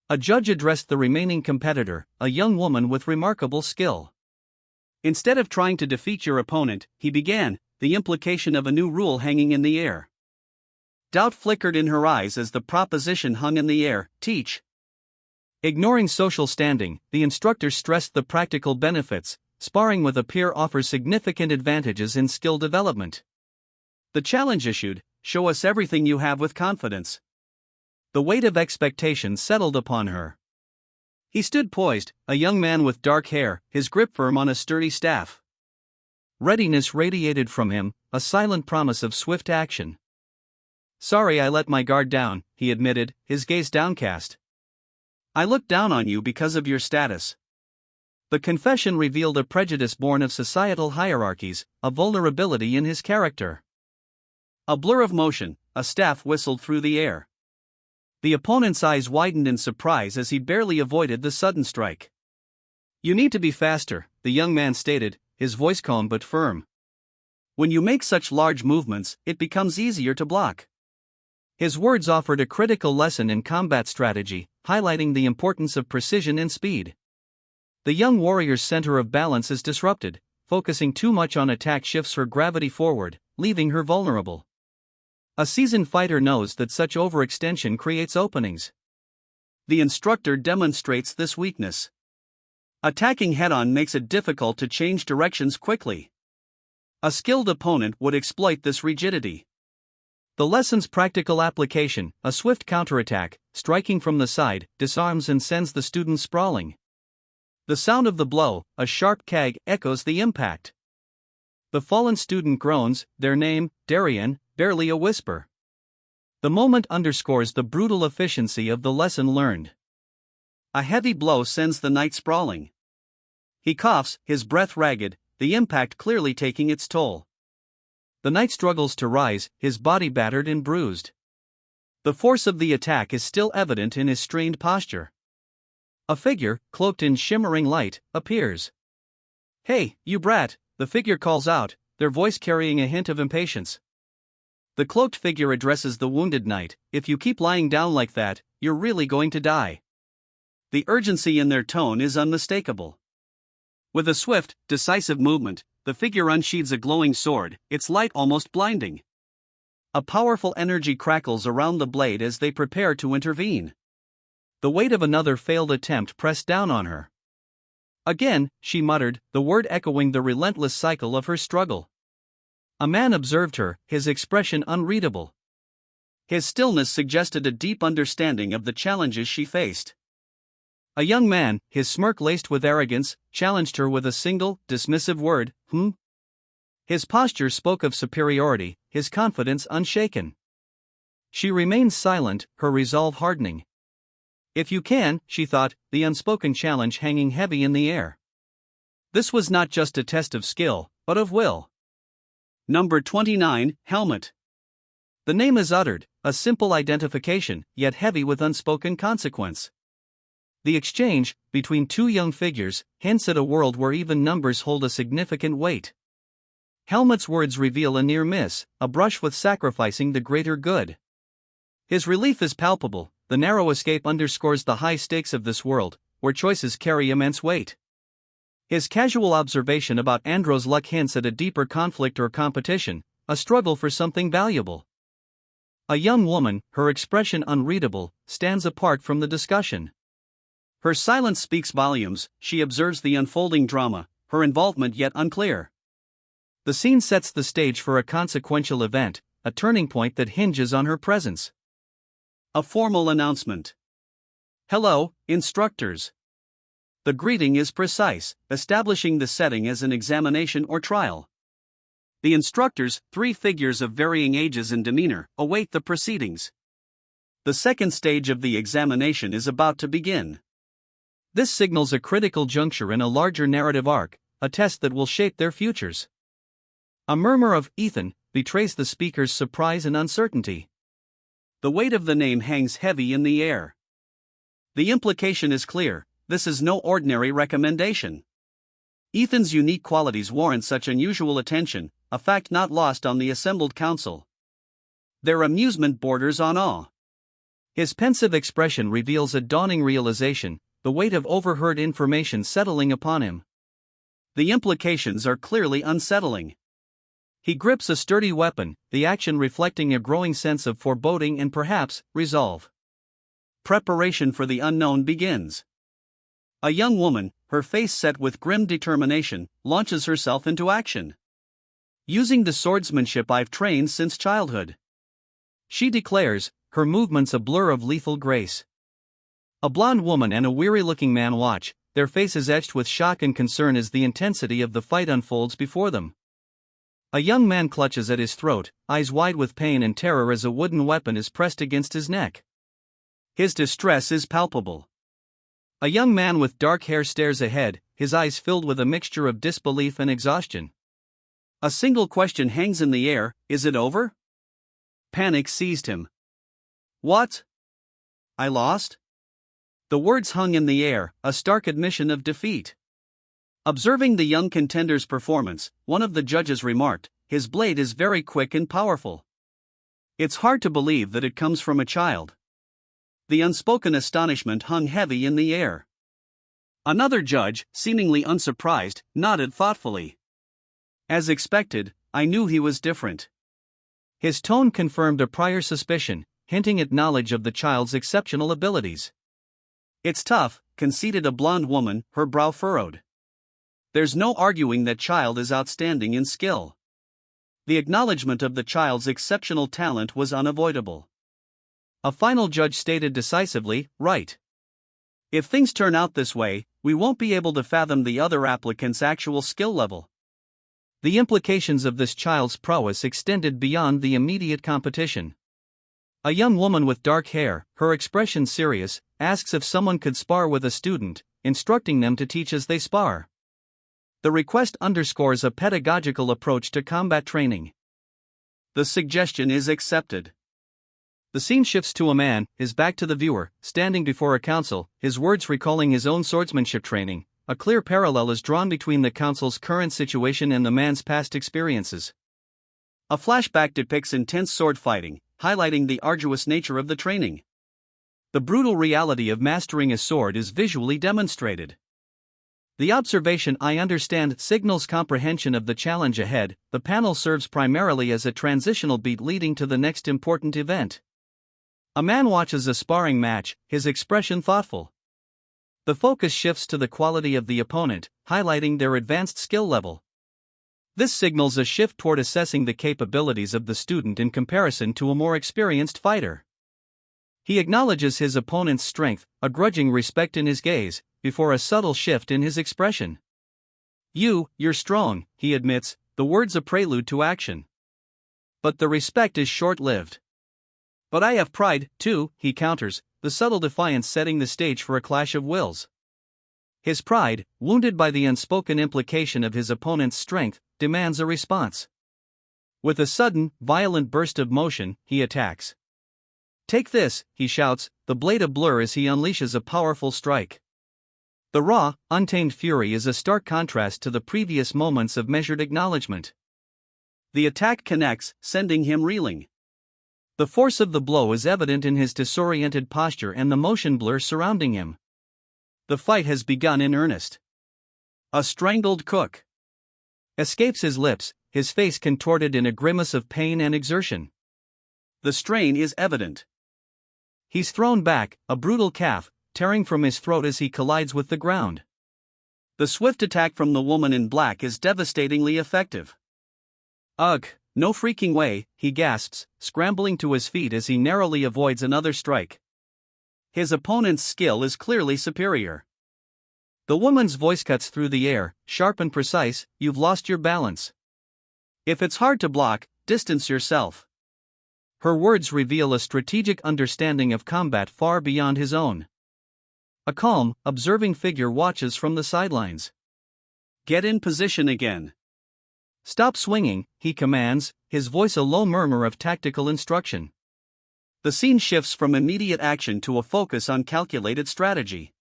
A judge addressed the remaining competitor, a young woman with remarkable skill. "Instead of trying to defeat your opponent," he began, the implication of a new rule hanging in the air. Doubt flickered in her eyes as the proposition hung in the air: "Teach." Ignoring social standing, the instructor stressed the practical benefits. Sparring with a peer offers significant advantages in skill development. The challenge issued, show us everything you have with confidence. The weight of expectation settled upon her. He stood poised, a young man with dark hair, his grip firm on a sturdy staff. Readiness radiated from him, a silent promise of swift action. Sorry I let my guard down, he admitted, his gaze downcast. I looked down on you because of your status. The confession revealed a prejudice born of societal hierarchies, a vulnerability in his character. A blur of motion, a staff whistled through the air. The opponent's eyes widened in surprise as he barely avoided the sudden strike. You need to be faster, the young man stated, his voice calm but firm. When you make such large movements, it becomes easier to block. His words offered a critical lesson in combat strategy, highlighting the importance of precision and speed. The young warrior's center of balance is disrupted, focusing too much on attack shifts her gravity forward, leaving her vulnerable. A seasoned fighter knows that such overextension creates openings. The instructor demonstrates this weakness. Attacking head-on makes it difficult to change directions quickly. A skilled opponent would exploit this rigidity. The lesson's practical application, a swift counterattack, striking from the side, disarms and sends the student sprawling. The sound of the blow, a sharp kag, echoes the impact. The fallen student groans, their name, Darien, barely a whisper. The moment underscores the brutal efficiency of the lesson learned. A heavy blow sends the knight sprawling. He coughs, his breath ragged, the impact clearly taking its toll. The knight struggles to rise, his body battered and bruised. The force of the attack is still evident in his strained posture. A figure, cloaked in shimmering light, appears. Hey, you brat, the figure calls out, their voice carrying a hint of impatience. The cloaked figure addresses the wounded knight, if you keep lying down like that, you're really going to die. The urgency in their tone is unmistakable. With a swift, decisive movement, the figure unsheathes a glowing sword, its light almost blinding. A powerful energy crackles around the blade as they prepare to intervene. The weight of another failed attempt pressed down on her. Again, she muttered, the word echoing the relentless cycle of her struggle. A man observed her, his expression unreadable. His stillness suggested a deep understanding of the challenges she faced. A young man, his smirk laced with arrogance, challenged her with a single, dismissive word, His posture spoke of superiority, his confidence unshaken. She remained silent, her resolve hardening. If you can, she thought, the unspoken challenge hanging heavy in the air. This was not just a test of skill, but of will. Number 29, Helmet. The name is uttered, a simple identification, yet heavy with unspoken consequence. The exchange, between two young figures, hints at a world where even numbers hold a significant weight. Helmet's words reveal a near miss, a brush with sacrificing the greater good. His relief is palpable, the narrow escape underscores the high stakes of this world, where choices carry immense weight. His casual observation about Andro's luck hints at a deeper conflict or competition, a struggle for something valuable. A young woman, her expression unreadable, stands apart from the discussion. Her silence speaks volumes, she observes the unfolding drama, her involvement yet unclear. The scene sets the stage for a consequential event, a turning point that hinges on her presence. A formal announcement. Hello, instructors. The greeting is precise, establishing the setting as an examination or trial. The instructors, three figures of varying ages and demeanor, await the proceedings. The second stage of the examination is about to begin. This signals a critical juncture in a larger narrative arc, a test that will shape their futures. A murmur of Ethan betrays the speaker's surprise and uncertainty. The weight of the name hangs heavy in the air. The implication is clear, this is no ordinary recommendation. Ethan's unique qualities warrant such unusual attention, a fact not lost on the assembled council. Their amusement borders on awe. His pensive expression reveals a dawning realization, the weight of overheard information settling upon him. The implications are clearly unsettling. He grips a sturdy weapon, the action reflecting a growing sense of foreboding and perhaps, resolve. Preparation for the unknown begins. A young woman, her face set with grim determination, launches herself into action. using the swordsmanship I've trained since childhood. She declares, her movements a blur of lethal grace. A blonde woman and a weary-looking man watch, their faces etched with shock and concern as the intensity of the fight unfolds before them. A young man clutches at his throat, eyes wide with pain and terror as a wooden weapon is pressed against his neck. His distress is palpable. A young man with dark hair stares ahead, his eyes filled with a mixture of disbelief and exhaustion. A single question hangs in the air: is it over? Panic seized him. What? I lost? The words hung in the air, a stark admission of defeat. Observing the young contender's performance, one of the judges remarked, "His blade is very quick and powerful. It's hard to believe that it comes from a child." The unspoken astonishment hung heavy in the air. Another judge, seemingly unsurprised, nodded thoughtfully. As expected, I knew he was different. His tone confirmed a prior suspicion, hinting at knowledge of the child's exceptional abilities. It's tough, conceded a blonde woman, her brow furrowed. There's no arguing that child is outstanding in skill. The acknowledgement of the child's exceptional talent was unavoidable. A final judge stated decisively, right. If things turn out this way, we won't be able to fathom the other applicant's actual skill level. The implications of this child's prowess extended beyond the immediate competition. A young woman with dark hair, her expression serious, asks if someone could spar with a student, instructing them to teach as they spar. The request underscores a pedagogical approach to combat training. The suggestion is accepted. The scene shifts to a man, his back to the viewer, standing before a council, his words recalling his own swordsmanship training. A clear parallel is drawn between the council's current situation and the man's past experiences. A flashback depicts intense sword fighting, highlighting the arduous nature of the training. The brutal reality of mastering a sword is visually demonstrated. The observation "I understand" signals comprehension of the challenge ahead. The panel serves primarily as a transitional beat leading to the next important event. A man watches a sparring match, his expression thoughtful. The focus shifts to the quality of the opponent, highlighting their advanced skill level. This signals a shift toward assessing the capabilities of the student in comparison to a more experienced fighter. He acknowledges his opponent's strength, a grudging respect in his gaze, before a subtle shift in his expression. You're strong," he admits, the words a prelude to action. But the respect is short-lived. "But I have pride, too," he counters, the subtle defiance setting the stage for a clash of wills. His pride, wounded by the unspoken implication of his opponent's strength, demands a response. With a sudden, violent burst of motion, he attacks. "Take this," he shouts, the blade ablur as he unleashes a powerful strike. The raw, untamed fury is a stark contrast to the previous moments of measured acknowledgement. The attack connects, sending him reeling. The force of the blow is evident in his disoriented posture and the motion blur surrounding him. The fight has begun in earnest. A strangled cook escapes his lips, his face contorted in a grimace of pain and exertion. The strain is evident. He's thrown back, a brutal calf, tearing from his throat as he collides with the ground. The swift attack from the woman in black is devastatingly effective. "Ugh, no freaking way," he gasps, scrambling to his feet as he narrowly avoids another strike. His opponent's skill is clearly superior. The woman's voice cuts through the air, sharp and precise, "You've lost your balance. If it's hard to block, distance yourself." Her words reveal a strategic understanding of combat far beyond his own. A calm, observing figure watches from the sidelines. "Get in position again. Stop swinging," he commands, his voice a low murmur of tactical instruction. The scene shifts from immediate action to a focus on calculated strategy.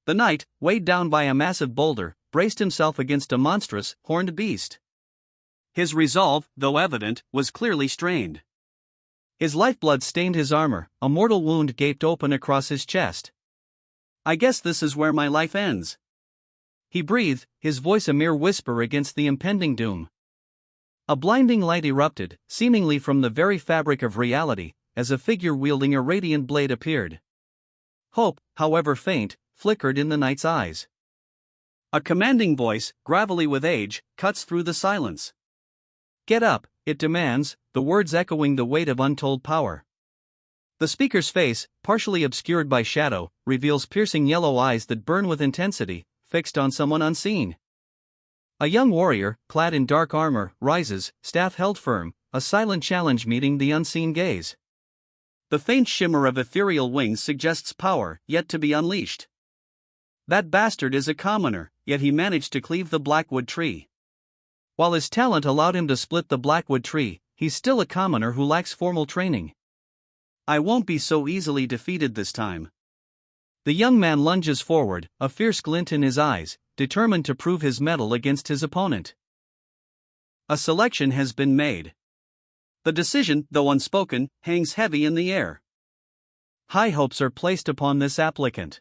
The knight, weighed down by a massive boulder, braced himself against a monstrous, horned beast. His resolve, though evident, was clearly strained. His lifeblood stained his armor, a mortal wound gaped open across his chest. "I guess this is where my life ends," he breathed, his voice a mere whisper against the impending doom. A blinding light erupted, seemingly from the very fabric of reality, as a figure wielding a radiant blade appeared. Hope, however faint, flickered in the knight's eyes. A commanding voice, gravelly with age, cuts through the silence. Get up, it demands, the words echoing the weight of untold power. The speaker's face, partially obscured by shadow, reveals piercing yellow eyes that burn with intensity, fixed on someone unseen. A young warrior, clad in dark armor, rises, staff held firm, a silent challenge meeting the unseen gaze. The faint shimmer of ethereal wings suggests power, yet to be unleashed. That bastard is a commoner, yet he managed to cleave the blackwood tree. While his talent allowed him to split the blackwood tree, he's still a commoner who lacks formal training. I won't be so easily defeated this time. The young man lunges forward, a fierce glint in his eyes, determined to prove his mettle against his opponent. A selection has been made. The decision, though unspoken, hangs heavy in the air. High hopes are placed upon this applicant.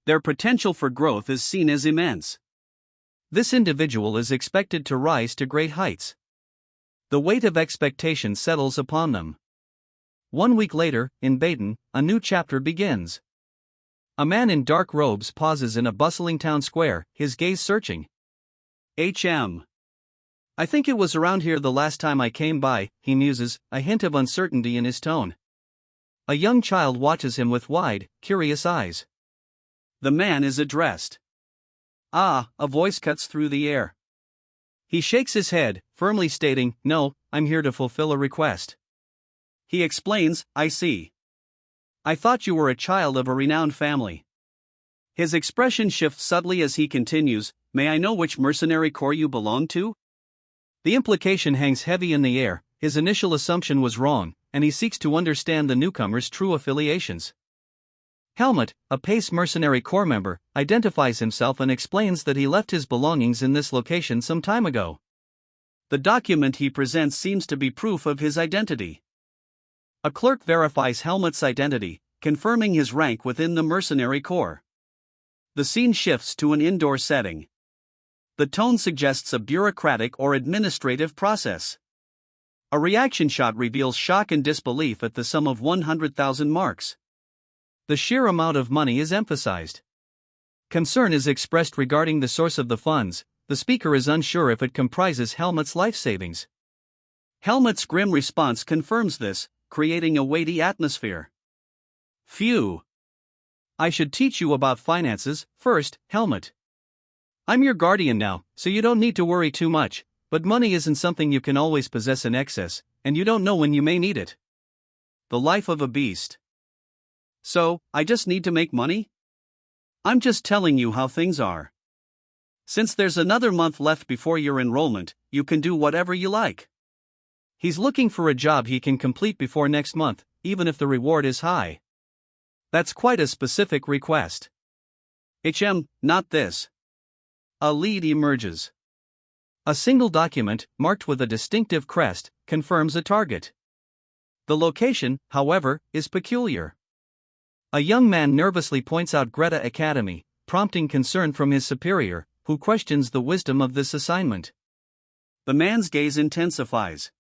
Their potential for growth is seen as immense. This individual is expected to rise to great heights. The weight of expectation settles upon them. 1 week later, in Baden, a new chapter begins. A man in dark robes pauses in a bustling town square, his gaze searching. I think it was around here the last time I came by, he muses, a hint of uncertainty in his tone. A young child watches him with wide, curious eyes. The man is addressed. Ah, a voice cuts through the air. He shakes his head, firmly stating, no, I'm here to fulfill a request. He explains, I see. I thought you were a child of a renowned family. His expression shifts subtly as he continues, may I know which mercenary corps you belong to? The implication hangs heavy in the air, his initial assumption was wrong, and he seeks to understand the newcomer's true affiliations. Helmut, a Pace Mercenary Corps member, identifies himself and explains that he left his belongings in this location some time ago. The document he presents seems to be proof of his identity. A clerk verifies Helmut's identity, confirming his rank within the Mercenary Corps. The scene shifts to an indoor setting. The tone suggests a bureaucratic or administrative process. A reaction shot reveals shock and disbelief at the sum of 100,000 marks. The sheer amount of money is emphasized. Concern is expressed regarding the source of the funds, the speaker is unsure if it comprises Helmut's life savings. Helmut's grim response confirms this, creating a weighty atmosphere. Phew. I should teach you about finances, first, Helmut. I'm your guardian now, so you don't need to worry too much, but money isn't something you can always possess in excess, and you don't know when you may need it. The life of a beast. So, I just need to make money? I'm just telling you how things are. Since there's another month left before your enrollment, you can do whatever you like. He's looking for a job he can complete before next month, even if the reward is high. That's quite a specific request. Not this. A lead emerges. A single document, marked with a distinctive crest, confirms a target. The location, however, is peculiar. A young man nervously points out Greta Academy, prompting concern from his superior, who questions the wisdom of this assignment. The man's gaze intensifies.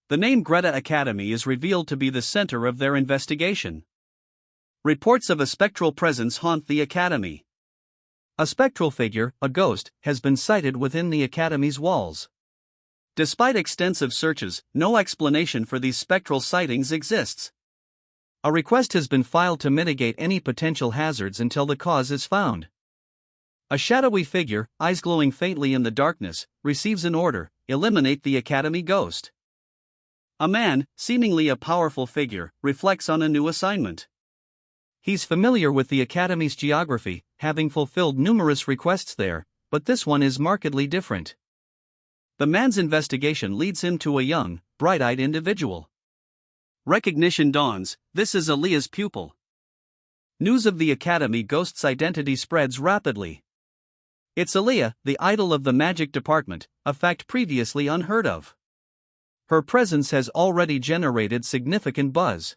The name Greta Academy is revealed to be the center of their investigation. Reports of a spectral presence haunt the academy. A spectral figure, a ghost, has been sighted within the academy's walls. Despite extensive searches, no explanation for these spectral sightings exists. A request has been filed to mitigate any potential hazards until the cause is found. A shadowy figure, eyes glowing faintly in the darkness, receives an order: eliminate the academy ghost. A man, seemingly a powerful figure, reflects on a new assignment. He's familiar with the academy's geography, having fulfilled numerous requests there, but this one is markedly different. The man's investigation leads him to a young, bright-eyed individual. Recognition dawns: this is Aaliyah's pupil. News of the academy ghost's identity spreads rapidly. It's Aaliyah, the idol of the magic department, a fact previously unheard of. Her presence has already generated significant buzz.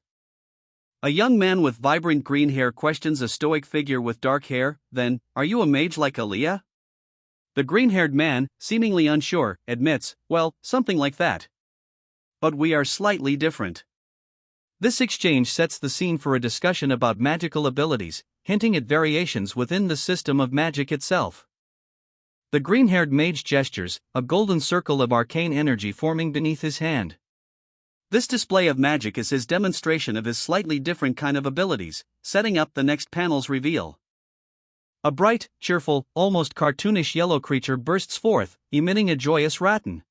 A young man with vibrant green hair questions a stoic figure with dark hair, then, are you a mage like Aaliyah? The green-haired man, seemingly unsure, admits, well, something like that. But we are slightly different. This exchange sets the scene for a discussion about magical abilities, hinting at variations within the system of magic itself. The green-haired mage gestures, a golden circle of arcane energy forming beneath his hand. This display of magic is his demonstration of his slightly different kind of abilities, setting up the next panel's reveal. A bright, cheerful, almost cartoonish yellow creature bursts forth, emitting a joyous rattan.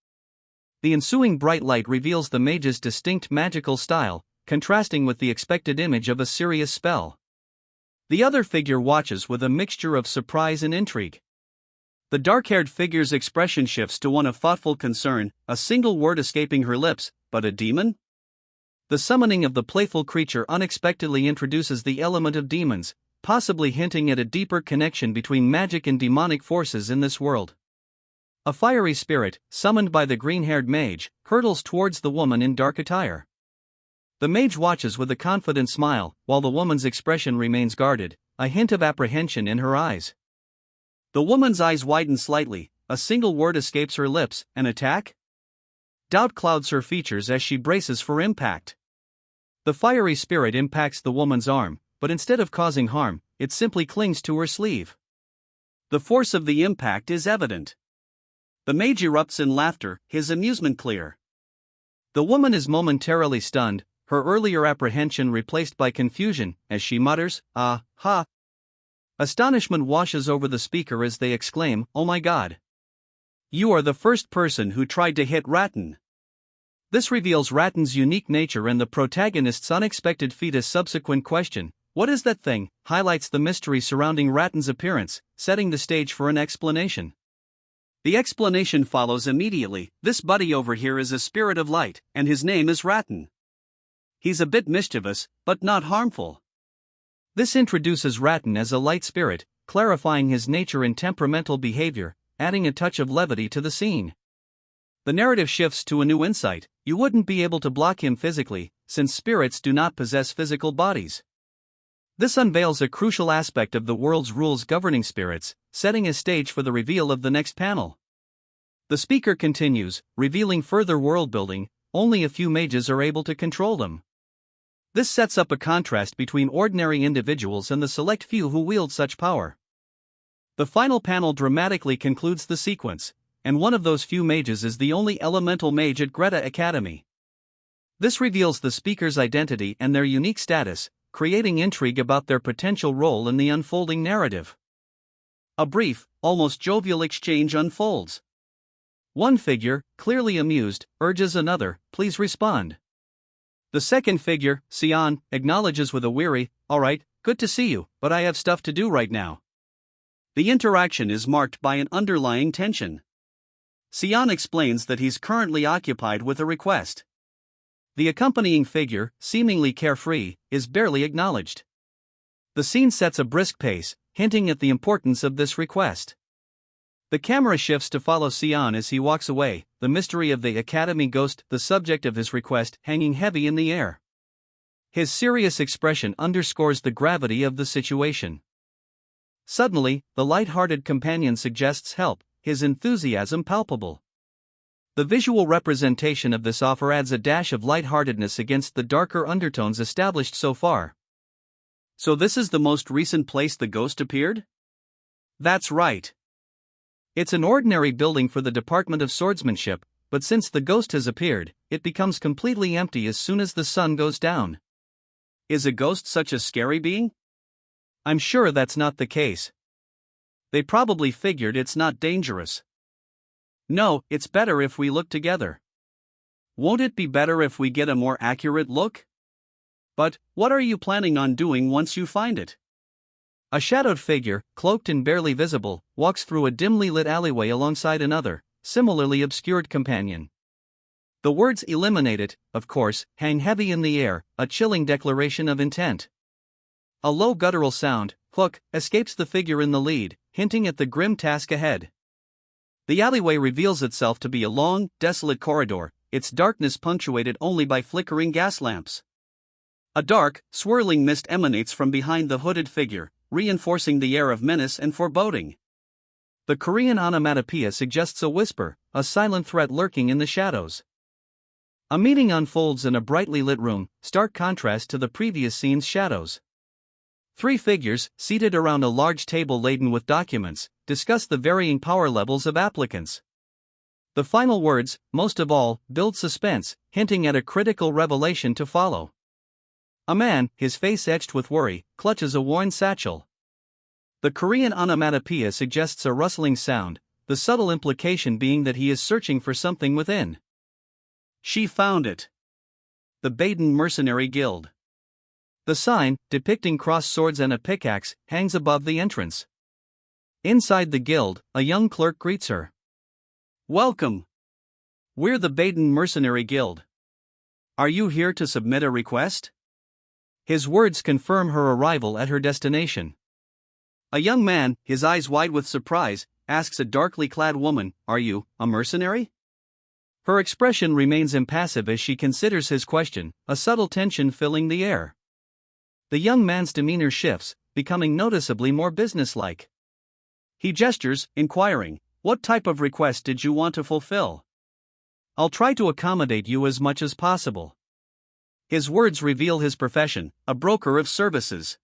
The ensuing bright light reveals the mage's distinct magical style, contrasting with the expected image of a serious spell. The other figure watches with a mixture of surprise and intrigue. The dark-haired figure's expression shifts to one of thoughtful concern, a single word escaping her lips, but a demon? The summoning of the playful creature unexpectedly introduces the element of demons, possibly hinting at a deeper connection between magic and demonic forces in this world. A fiery spirit, summoned by the green-haired mage, hurtles towards the woman in dark attire. The mage watches with a confident smile, while the woman's expression remains guarded, a hint of apprehension in her eyes. The woman's eyes widen slightly, a single word escapes her lips: an attack? Doubt clouds her features as she braces for impact. The fiery spirit impacts the woman's arm, but instead of causing harm, it simply clings to her sleeve. The force of the impact is evident. The mage erupts in laughter, his amusement clear. The woman is momentarily stunned, her earlier apprehension replaced by confusion, as she mutters, "Ah, ha." Astonishment washes over the speaker as they exclaim, "Oh my God! You are the first person who tried to hit Rattan." This reveals Rattan's unique nature, and the protagonist's unexpected feat. A subsequent question, "What is that thing?" highlights the mystery surrounding Rattan's appearance, setting the stage for an explanation. The explanation follows immediately. "This buddy over here is a spirit of light, and his name is Rattan. He's a bit mischievous, but not harmful." This introduces Rattan as a light spirit, clarifying his nature and temperamental behavior, adding a touch of levity to the scene. The narrative shifts to a new insight: you wouldn't be able to block him physically, since spirits do not possess physical bodies. This unveils a crucial aspect of the world's rules governing spirits, setting a stage for the reveal of the next panel. The speaker continues, revealing further world-building: only a few mages are able to control them. This sets up a contrast between ordinary individuals and the select few who wield such power. The final panel dramatically concludes the sequence, and one of those few mages is the only elemental mage at Greta Academy. This reveals the speaker's identity and their unique status, creating intrigue about their potential role in the unfolding narrative. A brief, almost jovial exchange unfolds. One figure, clearly amused, urges another, "Please respond." The second figure, Sion, acknowledges with a weary, "All right, good to see you, but I have stuff to do right now." The interaction is marked by an underlying tension. Sion explains that he's currently occupied with a request. The accompanying figure, seemingly carefree, is barely acknowledged. The scene sets a brisk pace, hinting at the importance of this request. The camera shifts to follow Sion as he walks away, the mystery of the Academy ghost, the subject of his request, hanging heavy in the air. His serious expression underscores the gravity of the situation. Suddenly, the light-hearted companion suggests help, his enthusiasm palpable. The visual representation of this offer adds a dash of lightheartedness against the darker undertones established so far. "So this is the most recent place the ghost appeared?" "That's right. It's an ordinary building for the Department of Swordsmanship, but since the ghost has appeared, it becomes completely empty as soon as the sun goes down." "Is a ghost such a scary being?" "I'm sure that's not the case. They probably figured it's not dangerous." "No, it's better if we look together." "Won't it be better if we get a more accurate look?" "But, what are you planning on doing once you find it?" A shadowed figure, cloaked and barely visible, walks through a dimly lit alleyway alongside another, similarly obscured companion. The words "eliminate it," of course, hang heavy in the air, a chilling declaration of intent. A low guttural sound, "hook," escapes the figure in the lead, hinting at the grim task ahead. The alleyway reveals itself to be a long, desolate corridor, its darkness punctuated only by flickering gas lamps. A dark, swirling mist emanates from behind the hooded figure, reinforcing the air of menace and foreboding. The Korean onomatopoeia suggests a whisper, a silent threat lurking in the shadows. A meeting unfolds in a brightly lit room, stark contrast to the previous scene's shadows. Three figures, seated around a large table laden with documents, discuss the varying power levels of applicants. The final words, most of all, build suspense, hinting at a critical revelation to follow. A man, his face etched with worry, clutches a worn satchel. The Korean onomatopoeia suggests a rustling sound, the subtle implication being that he is searching for something within. She found it. The Baden Mercenary Guild. The sign, depicting crossed swords and a pickaxe, hangs above the entrance. Inside the guild, a young clerk greets her. Welcome. We're the Baden Mercenary Guild. Are you here to submit a request? His words confirm her arrival at her destination. A young man, his eyes wide with surprise, asks a darkly clad woman, "Are you a mercenary?" Her expression remains impassive as she considers his question, a subtle tension filling the air. The young man's demeanor shifts, becoming noticeably more businesslike. He gestures, inquiring, "What type of request did you want to fulfill? I'll try to accommodate you as much as possible." His words reveal his profession, a broker of services.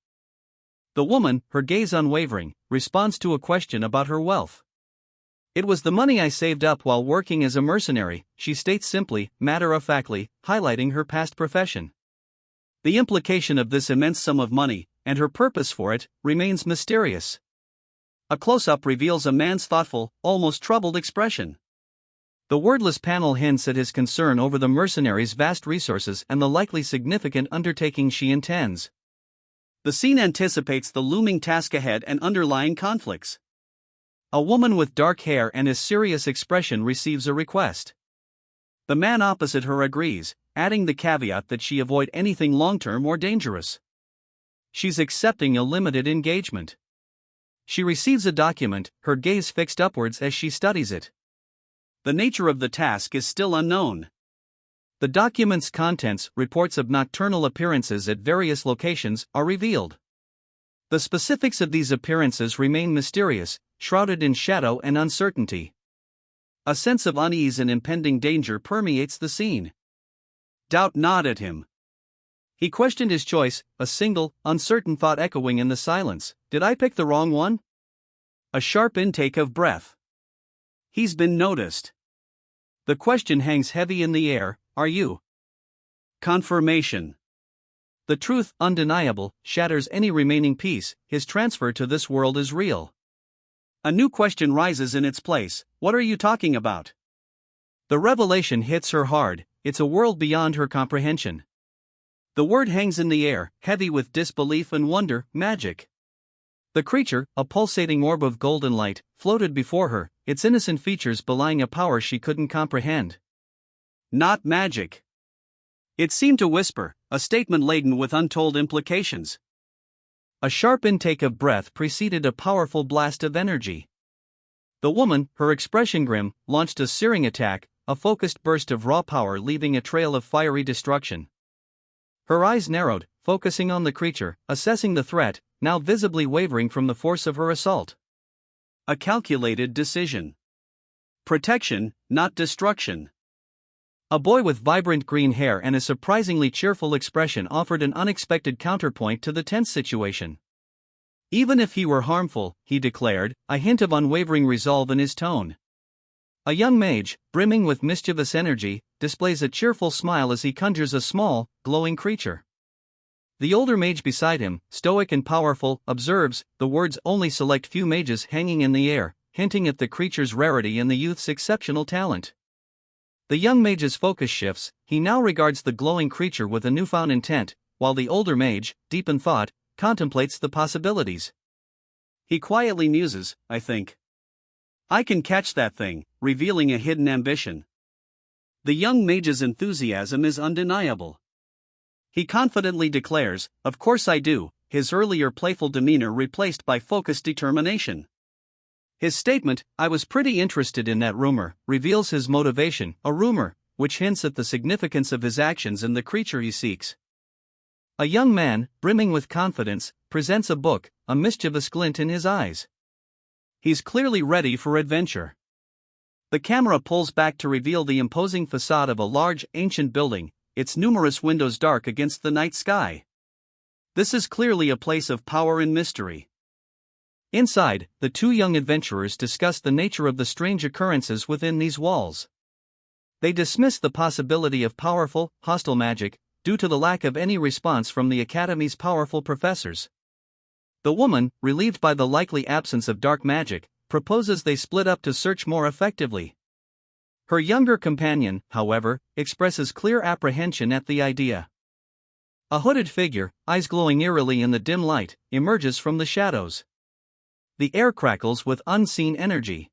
The woman, her gaze unwavering, responds to a question about her wealth. "It was the money I saved up while working as a mercenary," she states simply, matter-of-factly, highlighting her past profession. The implication of this immense sum of money, and her purpose for it, remains mysterious. A close-up reveals a man's thoughtful, almost troubled expression. The wordless panel hints at his concern over the mercenary's vast resources and the likely significant undertaking she intends. The scene anticipates the looming task ahead and underlying conflicts. A woman with dark hair and a serious expression receives a request. The man opposite her agrees, adding the caveat that she avoid anything long-term or dangerous. She's accepting a limited engagement. She receives a document, her gaze fixed upwards as she studies it. The nature of the task is still unknown. The document's contents, reports of nocturnal appearances at various locations, are revealed. The specifics of these appearances remain mysterious, shrouded in shadow and uncertainty. A sense of unease and impending danger permeates the scene. Doubt gnawed at him. He questioned his choice, a single, uncertain thought echoing in the silence. Did I pick the wrong one? A sharp intake of breath. He's been noticed. The question hangs heavy in the air. Are you? Confirmation. The truth, undeniable, shatters any remaining piece. His transfer to this world is real. A new question rises in its place. What are you talking about? The revelation hits her hard. It's a world beyond her comprehension. The word hangs in the air, heavy with disbelief and wonder, magic. The creature, a pulsating orb of golden light, floated before her, its innocent features belying a power she couldn't comprehend. Not magic. It seemed to whisper, a statement laden with untold implications. A sharp intake of breath preceded a powerful blast of energy. The woman, her expression grim, launched a searing attack, a focused burst of raw power leaving a trail of fiery destruction. Her eyes narrowed, focusing on the creature, assessing the threat, now visibly wavering from the force of her assault. A calculated decision. Protection, not destruction. A boy with vibrant green hair and a surprisingly cheerful expression offered an unexpected counterpoint to the tense situation. Even if he were harmful, he declared, a hint of unwavering resolve in his tone. A young mage, brimming with mischievous energy, displays a cheerful smile as he conjures a small, glowing creature. The older mage beside him, stoic and powerful, observes, the words only select few mages hanging in the air, hinting at the creature's rarity and the youth's exceptional talent. The young mage's focus shifts, he now regards the glowing creature with a newfound intent, while the older mage, deep in thought, contemplates the possibilities. He quietly muses, I think I can catch that thing, revealing a hidden ambition. The young mage's enthusiasm is undeniable. He confidently declares, of course I do, his earlier playful demeanor replaced by focused determination. His statement, I was pretty interested in that rumor, reveals his motivation, a rumor, which hints at the significance of his actions and the creature he seeks. A young man, brimming with confidence, presents a book, a mischievous glint in his eyes. He's clearly ready for adventure. The camera pulls back to reveal the imposing facade of a large, ancient building, its numerous windows dark against the night sky. This is clearly a place of power and mystery. Inside, the two young adventurers discuss the nature of the strange occurrences within these walls. They dismiss the possibility of powerful, hostile magic, due to the lack of any response from the Academy's powerful professors. The woman, relieved by the likely absence of dark magic, proposes they split up to search more effectively. Her younger companion, however, expresses clear apprehension at the idea. A hooded figure, eyes glowing eerily in the dim light, emerges from the shadows. The air crackles with unseen energy.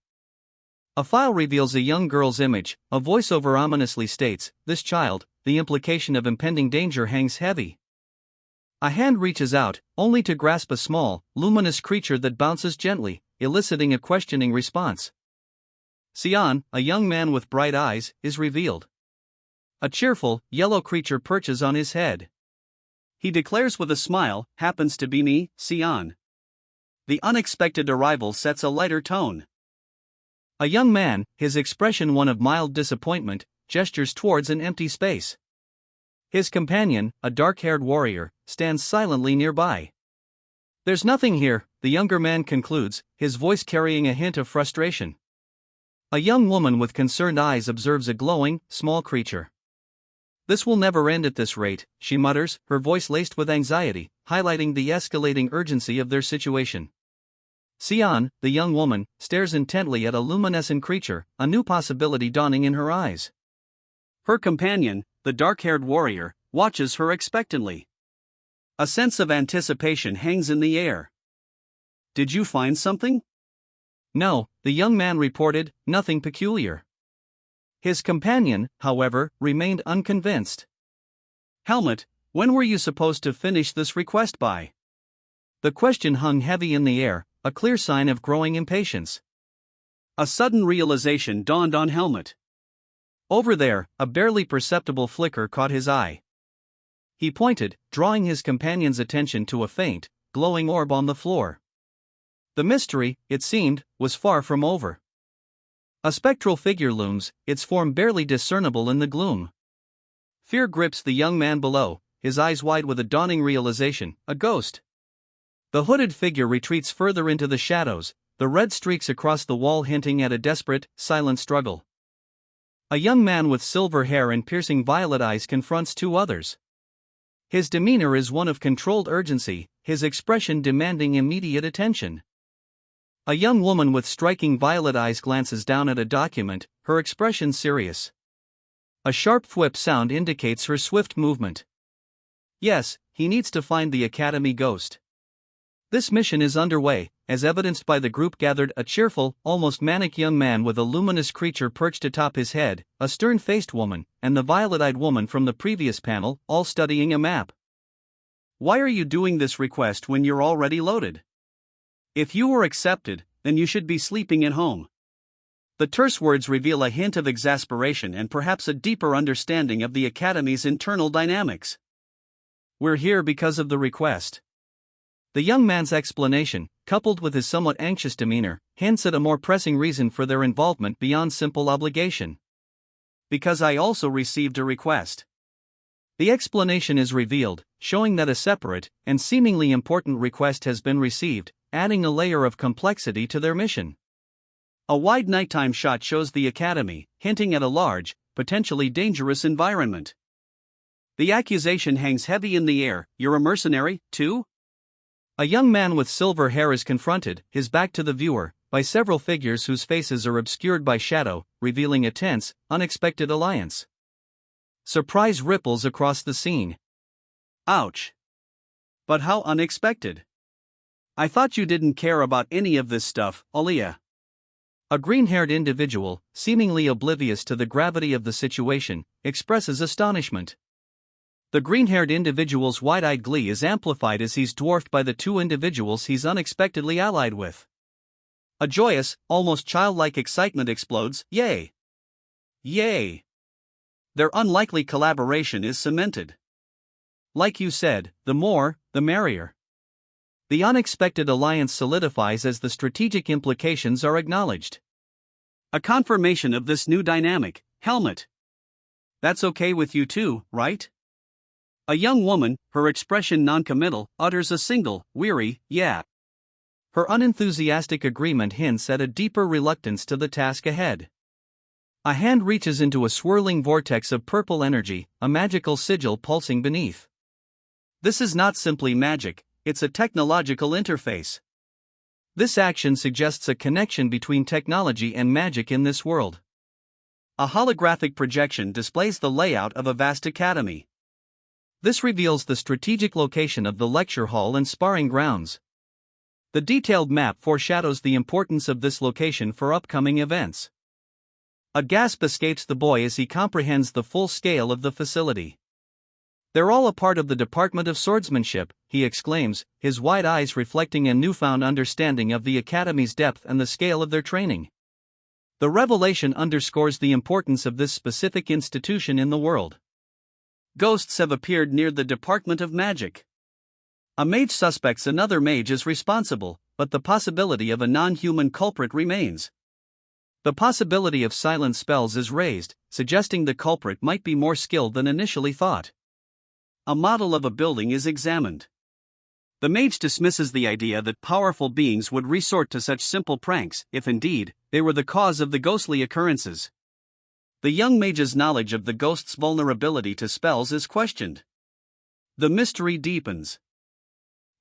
A file reveals a young girl's image. A voiceover ominously states, "This child," the implication of impending danger hangs heavy. A hand reaches out, only to grasp a small, luminous creature that bounces gently, eliciting a questioning response. Sion, a young man with bright eyes, is revealed. A cheerful, yellow creature perches on his head. He declares with a smile, "Happens to be me, Sion." The unexpected arrival sets a lighter tone. A young man, his expression one of mild disappointment, gestures towards an empty space. His companion, a dark-haired warrior, stands silently nearby. "There's nothing here," the younger man concludes, his voice carrying a hint of frustration. A young woman with concerned eyes observes a glowing, small creature. "This will never end at this rate," she mutters, her voice laced with anxiety, highlighting the escalating urgency of their situation. Sion, the young woman, stares intently at a luminescent creature, a new possibility dawning in her eyes. Her companion, the dark-haired warrior, watches her expectantly. A sense of anticipation hangs in the air. "Did you find something?" "No," the young man reported, "nothing peculiar." His companion, however, remained unconvinced. "Helmet, when were you supposed to finish this request by?" The question hung heavy in the air, a clear sign of growing impatience. A sudden realization dawned on Helmet. Over there, a barely perceptible flicker caught his eye. He pointed, drawing his companion's attention to a faint, glowing orb on the floor. The mystery, it seemed, was far from over. A spectral figure looms, its form barely discernible in the gloom. Fear grips the young man below, his eyes wide with a dawning realization, a ghost. The hooded figure retreats further into the shadows, the red streaks across the wall hinting at a desperate, silent struggle. A young man with silver hair and piercing violet eyes confronts two others. His demeanor is one of controlled urgency, his expression demanding immediate attention. A young woman with striking violet eyes glances down at a document, her expression serious. A sharp thwip sound indicates her swift movement. Yes, he needs to find the Academy ghost. This mission is underway, as evidenced by the group gathered: a cheerful, almost manic young man with a luminous creature perched atop his head, a stern-faced woman, and the violet-eyed woman from the previous panel, all studying a map. "Why are you doing this request when you're already loaded? If you were accepted, then you should be sleeping at home." The terse words reveal a hint of exasperation and perhaps a deeper understanding of the Academy's internal dynamics. "We're here because of the request." The young man's explanation, coupled with his somewhat anxious demeanor, hints at a more pressing reason for their involvement beyond simple obligation. "Because I also received a request." The explanation is revealed, showing that a separate, and seemingly important request has been received, adding a layer of complexity to their mission. A wide nighttime shot shows the Academy, hinting at a large, potentially dangerous environment. The accusation hangs heavy in the air: "You're a mercenary, too?" A young man with silver hair is confronted, his back to the viewer, by several figures whose faces are obscured by shadow, revealing a tense, unexpected alliance. Surprise ripples across the scene. "Ouch. But how unexpected. I thought you didn't care about any of this stuff, Alia." A green-haired individual, seemingly oblivious to the gravity of the situation, expresses astonishment. The green-haired individual's wide-eyed glee is amplified as he's dwarfed by the two individuals he's unexpectedly allied with. A joyous, almost childlike excitement explodes. "Yay! Yay!" Their unlikely collaboration is cemented. Like you said, the more, the merrier. The unexpected alliance solidifies as the strategic implications are acknowledged. A confirmation of this new dynamic, Helmet. "That's okay with you too, right?" A young woman, her expression noncommittal, utters a single, weary, yeah. Her unenthusiastic agreement hints at a deeper reluctance to the task ahead. A hand reaches into a swirling vortex of purple energy, a magical sigil pulsing beneath. This is not simply magic, it's a technological interface. This action suggests a connection between technology and magic in this world. A holographic projection displays the layout of a vast academy. This reveals the strategic location of the lecture hall and sparring grounds. The detailed map foreshadows the importance of this location for upcoming events. A gasp escapes the boy as he comprehends the full scale of the facility. "They're all a part of the Department of Swordsmanship," he exclaims, his wide eyes reflecting a newfound understanding of the Academy's depth and the scale of their training. The revelation underscores the importance of this specific institution in the world. Ghosts have appeared near the Department of Magic. A mage suspects another mage is responsible, but the possibility of a non-human culprit remains. The possibility of silent spells is raised, suggesting the culprit might be more skilled than initially thought. A model of a building is examined. The mage dismisses the idea that powerful beings would resort to such simple pranks, if indeed, they were the cause of the ghostly occurrences. The young mage's knowledge of the ghost's vulnerability to spells is questioned. The mystery deepens.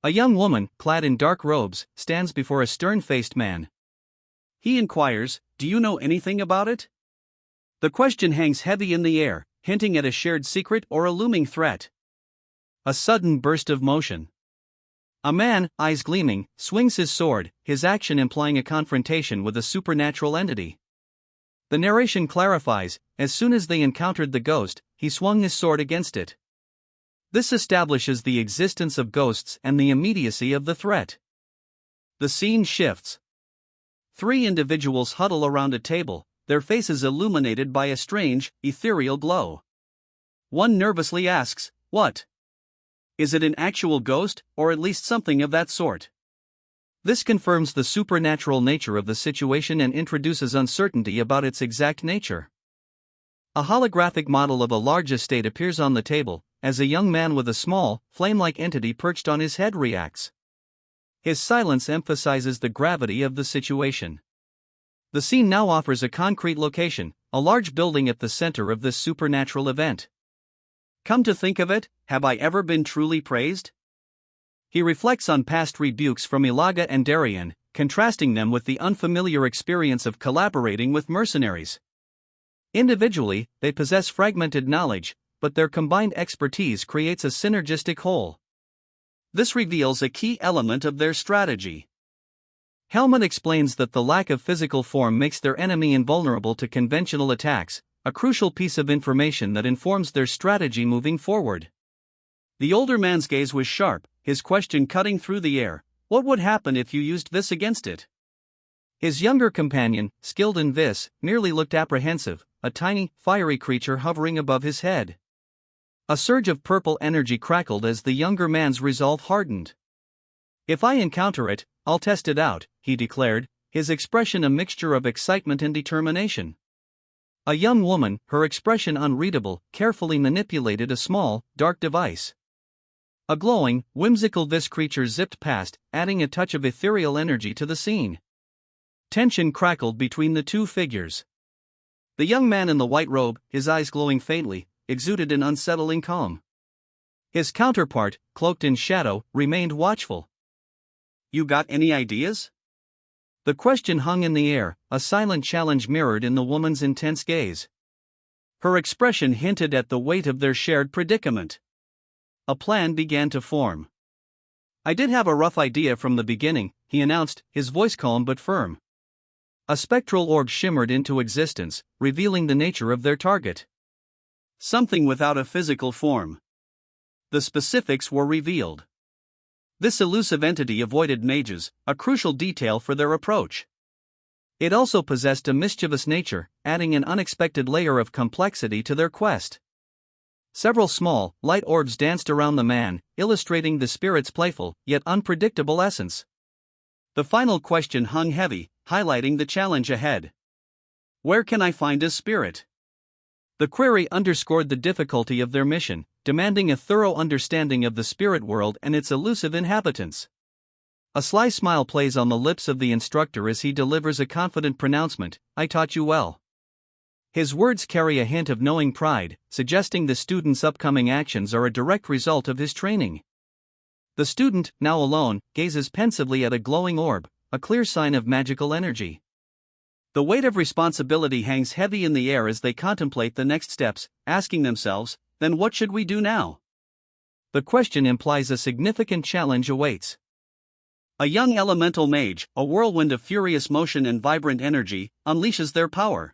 A young woman, clad in dark robes, stands before a stern-faced man. He inquires, "Do you know anything about it?" The question hangs heavy in the air, hinting at a shared secret or a looming threat. A sudden burst of motion. A man, eyes gleaming, swings his sword, his action implying a confrontation with a supernatural entity. The narration clarifies, as soon as they encountered the ghost, he swung his sword against it. This establishes the existence of ghosts and the immediacy of the threat. The scene shifts. 3 individuals huddle around a table, their faces illuminated by a strange, ethereal glow. One nervously asks, "What? Is it an actual ghost, or at least something of that sort?" This confirms the supernatural nature of the situation and introduces uncertainty about its exact nature. A holographic model of a large estate appears on the table, as a young man with a small, flame-like entity perched on his head reacts. His silence emphasizes the gravity of the situation. The scene now offers a concrete location, a large building at the center of this supernatural event. "Come to think of it, have I ever been truly praised?" He reflects on past rebukes from Ilaga and Darien, contrasting them with the unfamiliar experience of collaborating with mercenaries. Individually, they possess fragmented knowledge, but their combined expertise creates a synergistic whole. This reveals a key element of their strategy. Helmut explains that the lack of physical form makes their enemy invulnerable to conventional attacks, a crucial piece of information that informs their strategy moving forward. The older man's gaze was sharp, his question cutting through the air: "What would happen if you used this against it?" His younger companion, skilled in this, merely looked apprehensive, a tiny, fiery creature hovering above his head. A surge of purple energy crackled as the younger man's resolve hardened. "If I encounter it, I'll test it out," he declared, his expression a mixture of excitement and determination. A young woman, her expression unreadable, carefully manipulated a small, dark device. A glowing, whimsical vis creature zipped past, adding a touch of ethereal energy to the scene. Tension crackled between the two figures. The young man in the white robe, his eyes glowing faintly, exuded an unsettling calm. His counterpart, cloaked in shadow, remained watchful. "You got any ideas?" The question hung in the air, a silent challenge mirrored in the woman's intense gaze. Her expression hinted at the weight of their shared predicament. A plan began to form. "I did have a rough idea from the beginning," he announced, his voice calm but firm. A spectral orb shimmered into existence, revealing the nature of their target. Something without a physical form. The specifics were revealed. This elusive entity avoided mages, a crucial detail for their approach. It also possessed a mischievous nature, adding an unexpected layer of complexity to their quest. Several small, light orbs danced around the man, illustrating the spirit's playful, yet unpredictable essence. The final question hung heavy, highlighting the challenge ahead. "Where can I find a spirit?" The query underscored the difficulty of their mission, demanding a thorough understanding of the spirit world and its elusive inhabitants. A sly smile plays on the lips of the instructor as he delivers a confident pronouncement, "I taught you well." His words carry a hint of knowing pride, suggesting the student's upcoming actions are a direct result of his training. The student, now alone, gazes pensively at a glowing orb, a clear sign of magical energy. The weight of responsibility hangs heavy in the air as they contemplate the next steps, asking themselves, "Then what should we do now?" The question implies a significant challenge awaits. A young elemental mage, a whirlwind of furious motion and vibrant energy, unleashes their power.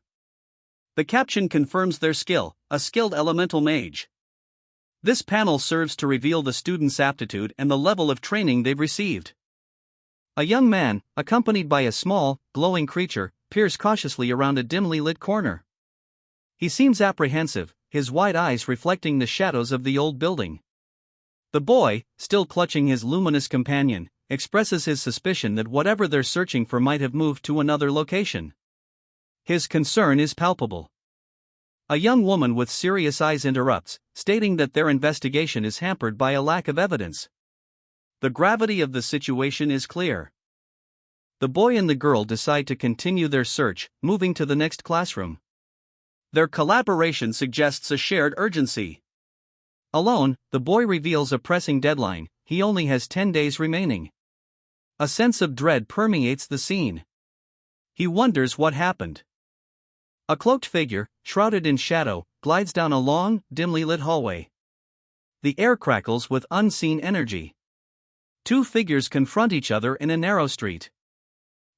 The caption confirms their skill, a skilled elemental mage. This panel serves to reveal the student's aptitude and the level of training they've received. A young man, accompanied by a small, glowing creature, peers cautiously around a dimly lit corner. He seems apprehensive, his wide eyes reflecting the shadows of the old building. The boy, still clutching his luminous companion, expresses his suspicion that whatever they're searching for might have moved to another location. His concern is palpable. A young woman with serious eyes interrupts, stating that their investigation is hampered by a lack of evidence. The gravity of the situation is clear. The boy and the girl decide to continue their search, moving to the next classroom. Their collaboration suggests a shared urgency. Alone, the boy reveals a pressing deadline: he only has 10 days remaining. A sense of dread permeates the scene. He wonders what happened. A cloaked figure, shrouded in shadow, glides down a long, dimly lit hallway. The air crackles with unseen energy. Two figures confront each other in a narrow street.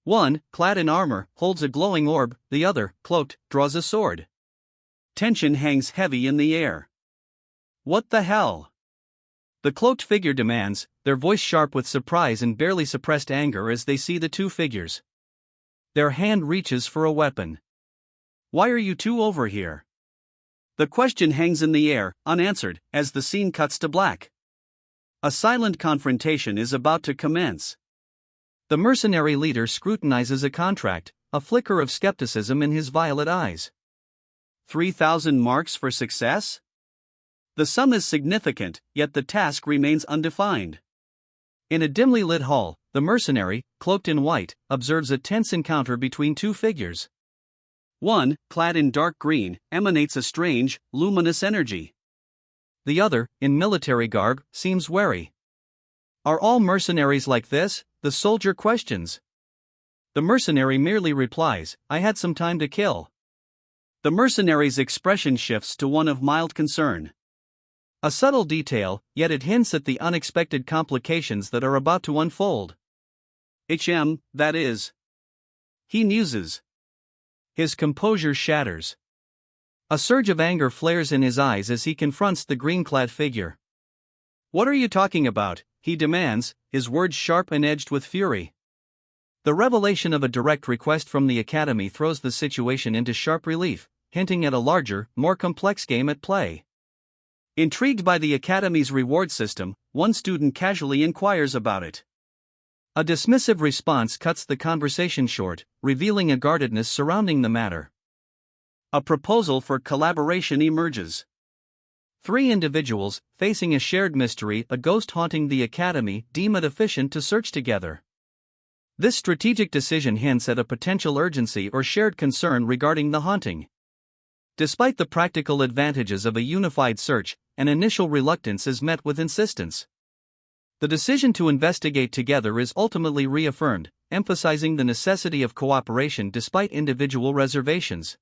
One, clad in armor, holds a glowing orb, the other, cloaked, draws a sword. Tension hangs heavy in the air. "What the hell?" the cloaked figure demands, their voice sharp with surprise and barely suppressed anger as they see the two figures. Their hand reaches for a weapon. "Why are you two over here?" The question hangs in the air, unanswered, as the scene cuts to black. A silent confrontation is about to commence. The mercenary leader scrutinizes a contract, a flicker of skepticism in his violet eyes. 3,000 marks for success? The sum is significant, yet the task remains undefined. In a dimly lit hall, the mercenary, cloaked in white, observes a tense encounter between two figures. One, clad in dark green, emanates a strange, luminous energy. The other, in military garb, seems wary. "Are all mercenaries like this?" the soldier questions. The mercenary merely replies, "I had some time to kill." The mercenary's expression shifts to one of mild concern. A subtle detail, yet it hints at the unexpected complications that are about to unfold. That is. He muses. His composure shatters. A surge of anger flares in his eyes as he confronts the green-clad figure. "What are you talking about?" he demands, his words sharp and edged with fury. The revelation of a direct request from the academy throws the situation into sharp relief, hinting at a larger, more complex game at play. Intrigued by the academy's reward system, one student casually inquires about it. A dismissive response cuts the conversation short, revealing a guardedness surrounding the matter. A proposal for collaboration emerges. Three individuals, facing a shared mystery, a ghost haunting the academy, deem it efficient to search together. This strategic decision hints at a potential urgency or shared concern regarding the haunting. Despite the practical advantages of a unified search, an initial reluctance is met with insistence. The decision to investigate together is ultimately reaffirmed, emphasizing the necessity of cooperation despite individual reservations.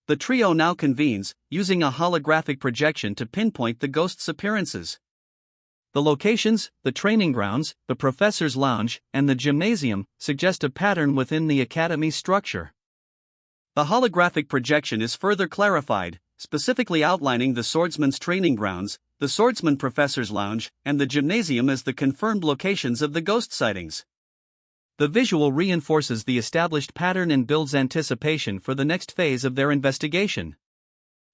The trio now convenes, using a holographic projection to pinpoint the ghost's appearances. The locations, the training grounds, the professor's lounge, and the gymnasium suggest a pattern within the academy's structure. The holographic projection is further clarified, specifically outlining the swordsman's training grounds, the swordsman professor's lounge, and the gymnasium as the confirmed locations of the ghost sightings. The visual reinforces the established pattern and builds anticipation for the next phase of their investigation.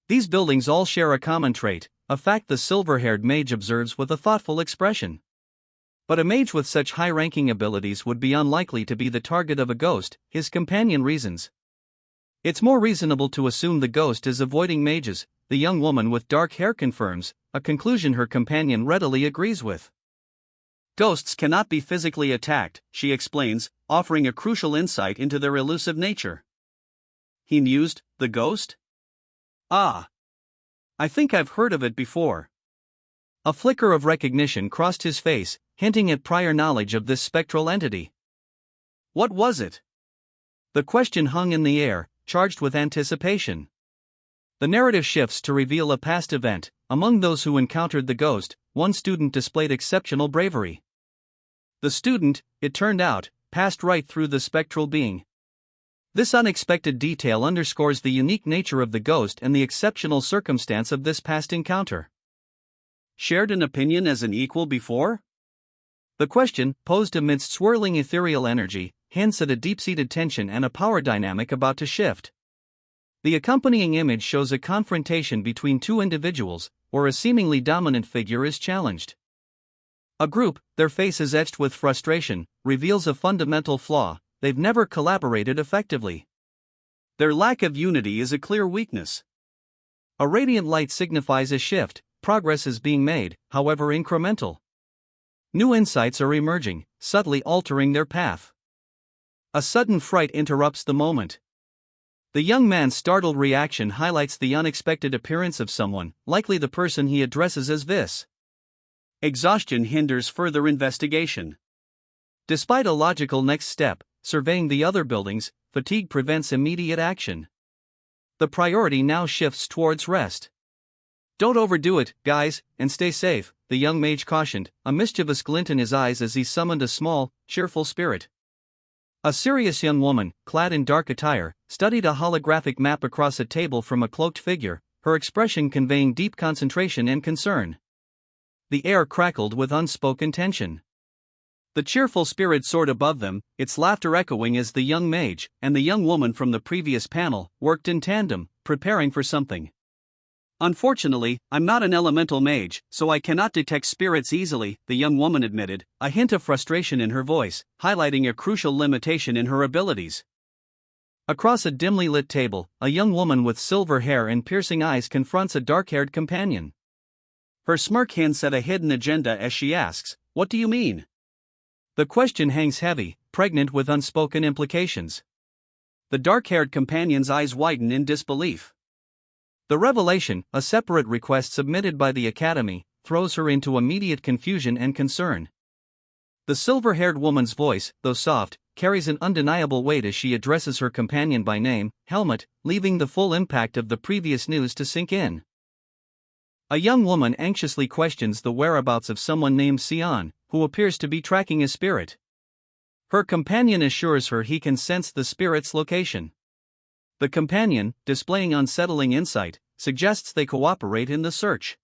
These buildings all share a common trait, a fact the silver-haired mage observes with a thoughtful expression. But a mage with such high-ranking abilities would be unlikely to be the target of a ghost, his companion reasons. It's more reasonable to assume the ghost is avoiding mages, the young woman with dark hair confirms, a conclusion her companion readily agrees with. Ghosts cannot be physically attacked, she explains, offering a crucial insight into their elusive nature. He mused, the ghost? Ah. I think I've heard of it before. A flicker of recognition crossed his face, hinting at prior knowledge of this spectral entity. What was it? The question hung in the air, charged with anticipation. The narrative shifts to reveal a past event. Among those who encountered the ghost, one student displayed exceptional bravery. The student, it turned out, passed right through the spectral being. This unexpected detail underscores the unique nature of the ghost and the exceptional circumstance of this past encounter. Shared an opinion as an equal before? The question, posed amidst swirling ethereal energy, hints at a deep-seated tension and a power dynamic about to shift. The accompanying image shows a confrontation between two individuals, where a seemingly dominant figure is challenged. A group, their faces etched with frustration, reveals a fundamental flaw: they've never collaborated effectively. Their lack of unity is a clear weakness. A radiant light signifies a shift, progress is being made, however incremental. New insights are emerging, subtly altering their path. A sudden fright interrupts the moment. The young man's startled reaction highlights the unexpected appearance of someone, likely the person he addresses as Vis. Exhaustion hinders further investigation. Despite a logical next step, surveying the other buildings, fatigue prevents immediate action. The priority now shifts towards rest. Don't overdo it, guys, and stay safe, the young mage cautioned, a mischievous glint in his eyes as he summoned a small, cheerful spirit. A serious young woman, clad in dark attire, studied a holographic map across a table from a cloaked figure, her expression conveying deep concentration and concern. The air crackled with unspoken tension. The cheerful spirit soared above them, its laughter echoing as the young mage and the young woman from the previous panel worked in tandem, preparing for something. Unfortunately, I'm not an elemental mage, so I cannot detect spirits easily, the young woman admitted, a hint of frustration in her voice, highlighting a crucial limitation in her abilities. Across a dimly lit table, a young woman with silver hair and piercing eyes confronts a dark-haired companion. Her smirk hints at a hidden agenda as she asks, "What do you mean?" The question hangs heavy, pregnant with unspoken implications. The dark-haired companion's eyes widen in disbelief. The revelation, a separate request submitted by the Academy, throws her into immediate confusion and concern. The silver-haired woman's voice, though soft, carries an undeniable weight as she addresses her companion by name, Helmut, leaving the full impact of the previous news to sink in. A young woman anxiously questions the whereabouts of someone named Sion, who appears to be tracking a spirit. Her companion assures her he can sense the spirit's location. The companion, displaying unsettling insight, suggests they cooperate in the search.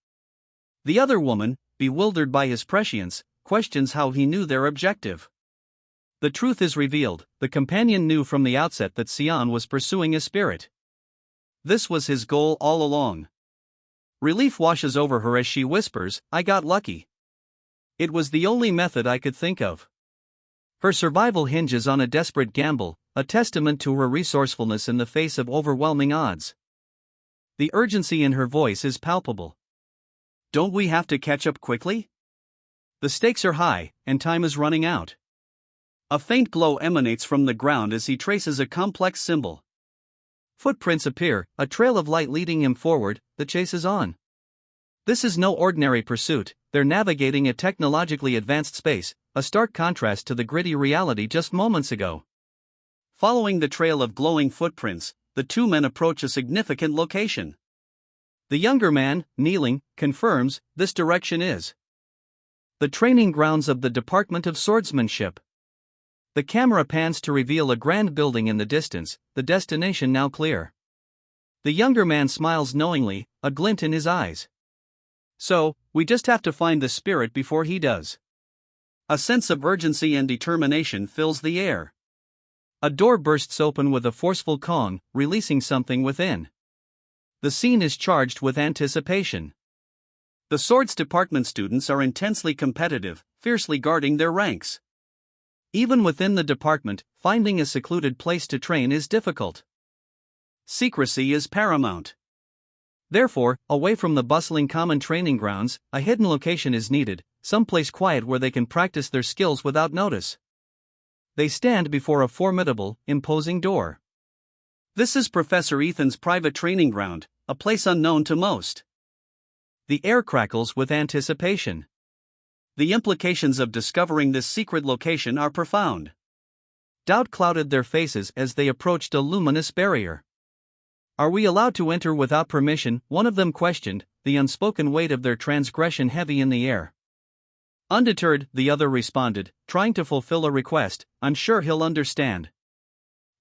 The other woman, bewildered by his prescience, questions how he knew their objective. The truth is revealed: the companion knew from the outset that Sion was pursuing a spirit. This was his goal all along. Relief washes over her as she whispers, "I got lucky. It was the only method I could think of." Her survival hinges on a desperate gamble, a testament to her resourcefulness in the face of overwhelming odds. The urgency in her voice is palpable. "Don't we have to catch up quickly? The stakes are high, and time is running out." A faint glow emanates from the ground as he traces a complex symbol. Footprints appear, a trail of light leading him forward. The chase is on. This is no ordinary pursuit, they're navigating a technologically advanced space, a stark contrast to the gritty reality just moments ago. Following the trail of glowing footprints, the two men approach a significant location. The younger man, kneeling, confirms, "This direction is the training grounds of the Department of Swordsmanship." The camera pans to reveal a grand building in the distance, the destination now clear. The younger man smiles knowingly, a glint in his eyes. "So, we just have to find the spirit before he does." A sense of urgency and determination fills the air. A door bursts open with a forceful Kong, releasing something within. The scene is charged with anticipation. The Swords Department students are intensely competitive, fiercely guarding their ranks. Even within the department, finding a secluded place to train is difficult. Secrecy is paramount. Therefore, away from the bustling common training grounds, a hidden location is needed, someplace quiet where they can practice their skills without notice. They stand before a formidable, imposing door. This is Professor Ethan's private training ground, a place unknown to most. The air crackles with anticipation. The implications of discovering this secret location are profound. Doubt clouded their faces as they approached a luminous barrier. "Are we allowed to enter without permission?" one of them questioned, the unspoken weight of their transgression heavy in the air. Undeterred, the other responded, trying to fulfill a request, "I'm sure he'll understand."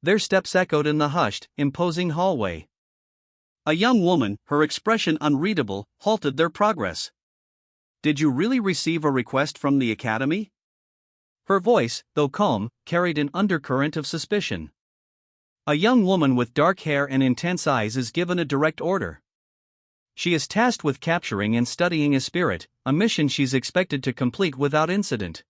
Their steps echoed in the hushed, imposing hallway. A young woman, her expression unreadable, halted their progress. "Did you really receive a request from the academy?" Her voice, though calm, carried an undercurrent of suspicion. A young woman with dark hair and intense eyes is given a direct order. She is tasked with capturing and studying a spirit, a mission she's expected to complete without incident.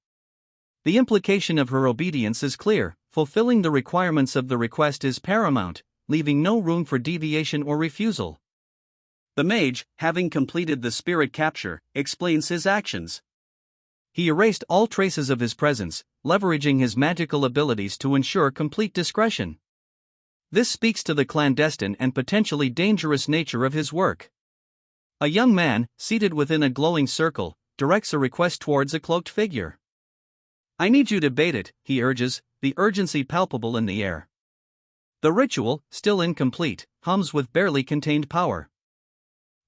The implication of her obedience is clear: fulfilling the requirements of the request is paramount, leaving no room for deviation or refusal. The mage, having completed the spirit capture, explains his actions. He erased all traces of his presence, leveraging his magical abilities to ensure complete discretion. This speaks to the clandestine and potentially dangerous nature of his work. A young man, seated within a glowing circle, directs a request towards a cloaked figure. "I need you to bait it," he urges, the urgency palpable in the air. The ritual, still incomplete, hums with barely contained power.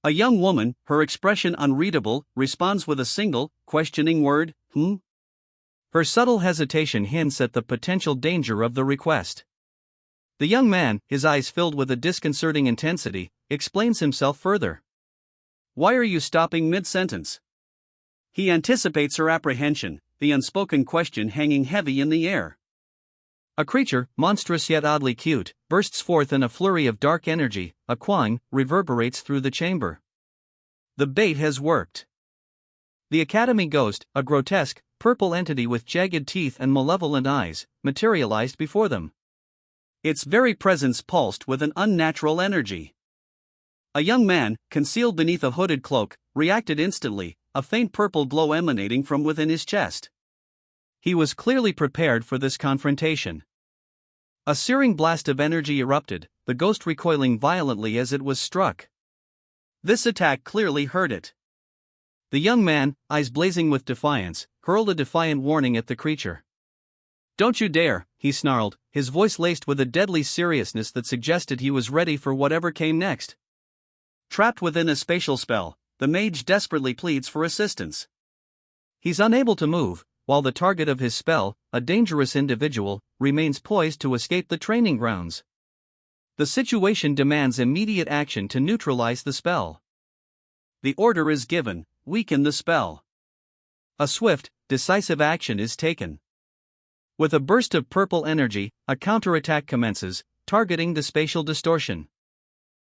A young woman, her expression unreadable, responds with a single, questioning word, Her subtle hesitation hints at the potential danger of the request. The young man, his eyes filled with a disconcerting intensity, explains himself further. "Why are you stopping mid-sentence?" He anticipates her apprehension, the unspoken question hanging heavy in the air. A creature, monstrous yet oddly cute, bursts forth in a flurry of dark energy. A quang reverberates through the chamber. The bait has worked. The academy ghost, a grotesque, purple entity with jagged teeth and malevolent eyes, materialized before them. Its very presence pulsed with an unnatural energy. A young man, concealed beneath a hooded cloak, reacted instantly, a faint purple glow emanating from within his chest. He was clearly prepared for this confrontation. A searing blast of energy erupted, the ghost recoiling violently as it was struck. This attack clearly hurt it. The young man, eyes blazing with defiance, hurled a defiant warning at the creature. "Don't you dare," he snarled, his voice laced with a deadly seriousness that suggested he was ready for whatever came next. Trapped within a spatial spell, the mage desperately pleads for assistance. He's unable to move, while the target of his spell, a dangerous individual, remains poised to escape the training grounds. The situation demands immediate action to neutralize the spell. The order is given: weaken the spell. A swift, decisive action is taken. With a burst of purple energy, a counterattack commences, targeting the spatial distortion.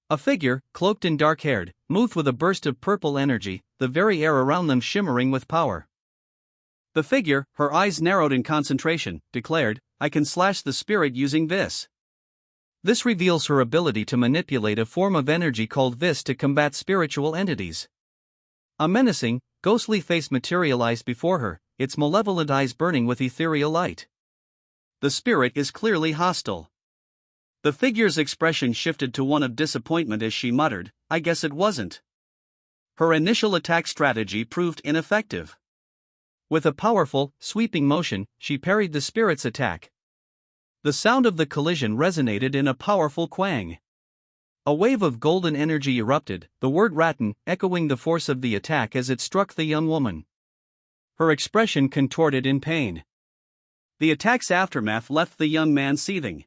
A figure, cloaked and dark-haired, moved with a burst of purple energy, the very air around them shimmering with power. The figure, her eyes narrowed in concentration, declared, "I can slash the spirit using this." This reveals her ability to manipulate a form of energy called vis to combat spiritual entities. A menacing, ghostly face materialized before her, its malevolent eyes burning with ethereal light. The spirit is clearly hostile. The figure's expression shifted to one of disappointment as she muttered, "I guess it wasn't." Her initial attack strategy proved ineffective. With a powerful, sweeping motion, she parried the spirit's attack. The sound of the collision resonated in a powerful quang. A wave of golden energy erupted, the word "Rattan" echoing the force of the attack as it struck the young woman. Her expression contorted in pain. The attack's aftermath left the young man seething.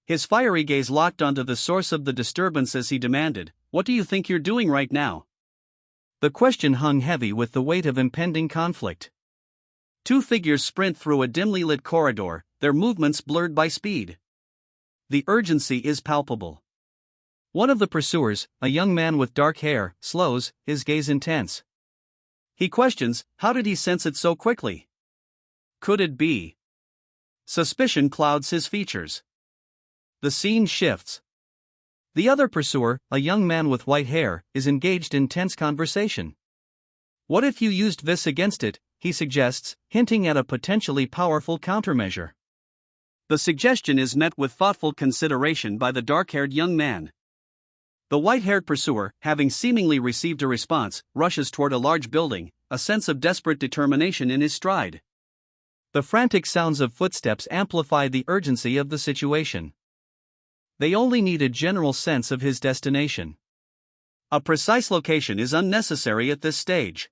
His fiery gaze locked onto the source of the disturbance as he demanded, "What do you think you're doing right now?" The question hung heavy with the weight of impending conflict. Two figures sprint through a dimly lit corridor, their movements blurred by speed. The urgency is palpable. One of the pursuers, a young man with dark hair, slows, his gaze intense. He questions, how did he sense it so quickly? Could it be? Suspicion clouds his features. The scene shifts. The other pursuer, a young man with white hair, is engaged in tense conversation. What if you used this against it, he suggests, hinting at a potentially powerful countermeasure. The suggestion is met with thoughtful consideration by the dark-haired young man. The white-haired pursuer, having seemingly received a response, rushes toward a large building, a sense of desperate determination in his stride. The frantic sounds of footsteps amplify the urgency of the situation. They only need a general sense of his destination. A precise location is unnecessary at this stage.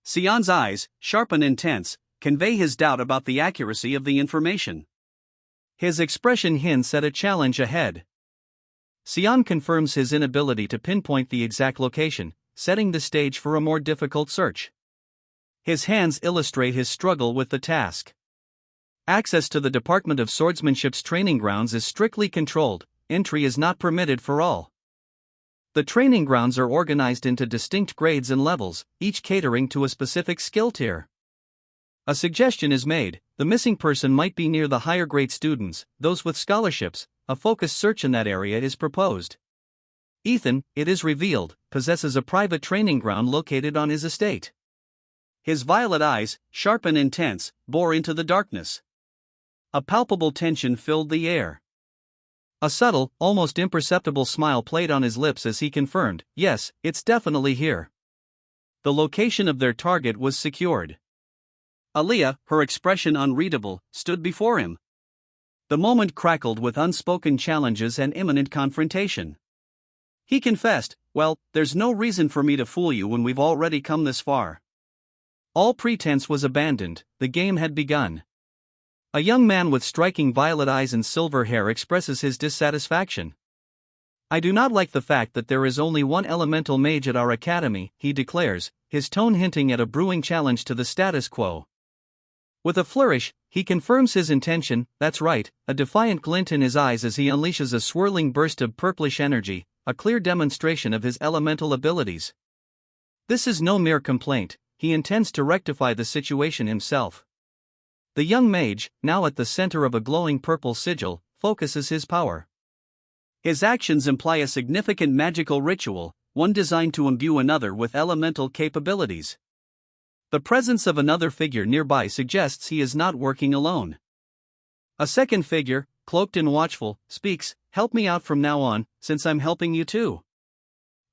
Sion's eyes, sharp and intense, convey his doubt about the accuracy of the information. His expression hints at a challenge ahead. Sion confirms his inability to pinpoint the exact location, setting the stage for a more difficult search. His hands illustrate his struggle with the task. Access to the Department of Swordsmanship's training grounds is strictly controlled, entry is not permitted for all. The training grounds are organized into distinct grades and levels, each catering to a specific skill tier. A suggestion is made: the missing person might be near the higher grade students, those with scholarships. A focused search in that area is proposed. Ethan, it is revealed, possesses a private training ground located on his estate. His violet eyes, sharp and intense, bore into the darkness. A palpable tension filled the air. A subtle, almost imperceptible smile played on his lips as he confirmed, yes, it's definitely here. The location of their target was secured. Aaliyah, her expression unreadable, stood before him. The moment crackled with unspoken challenges and imminent confrontation. He confessed, well, there's no reason for me to fool you when we've already come this far. All pretense was abandoned, the game had begun. A young man with striking violet eyes and silver hair expresses his dissatisfaction. I do not like the fact that there is only one elemental mage at our academy, he declares, his tone hinting at a brewing challenge to the status quo. With a flourish, he confirms his intention, that's right, a defiant glint in his eyes as he unleashes a swirling burst of purplish energy, a clear demonstration of his elemental abilities. This is no mere complaint, he intends to rectify the situation himself. The young mage, now at the center of a glowing purple sigil, focuses his power. His actions imply a significant magical ritual, one designed to imbue another with elemental capabilities. The presence of another figure nearby suggests he is not working alone. A second figure, cloaked and watchful, speaks, help me out from now on, since I'm helping you too.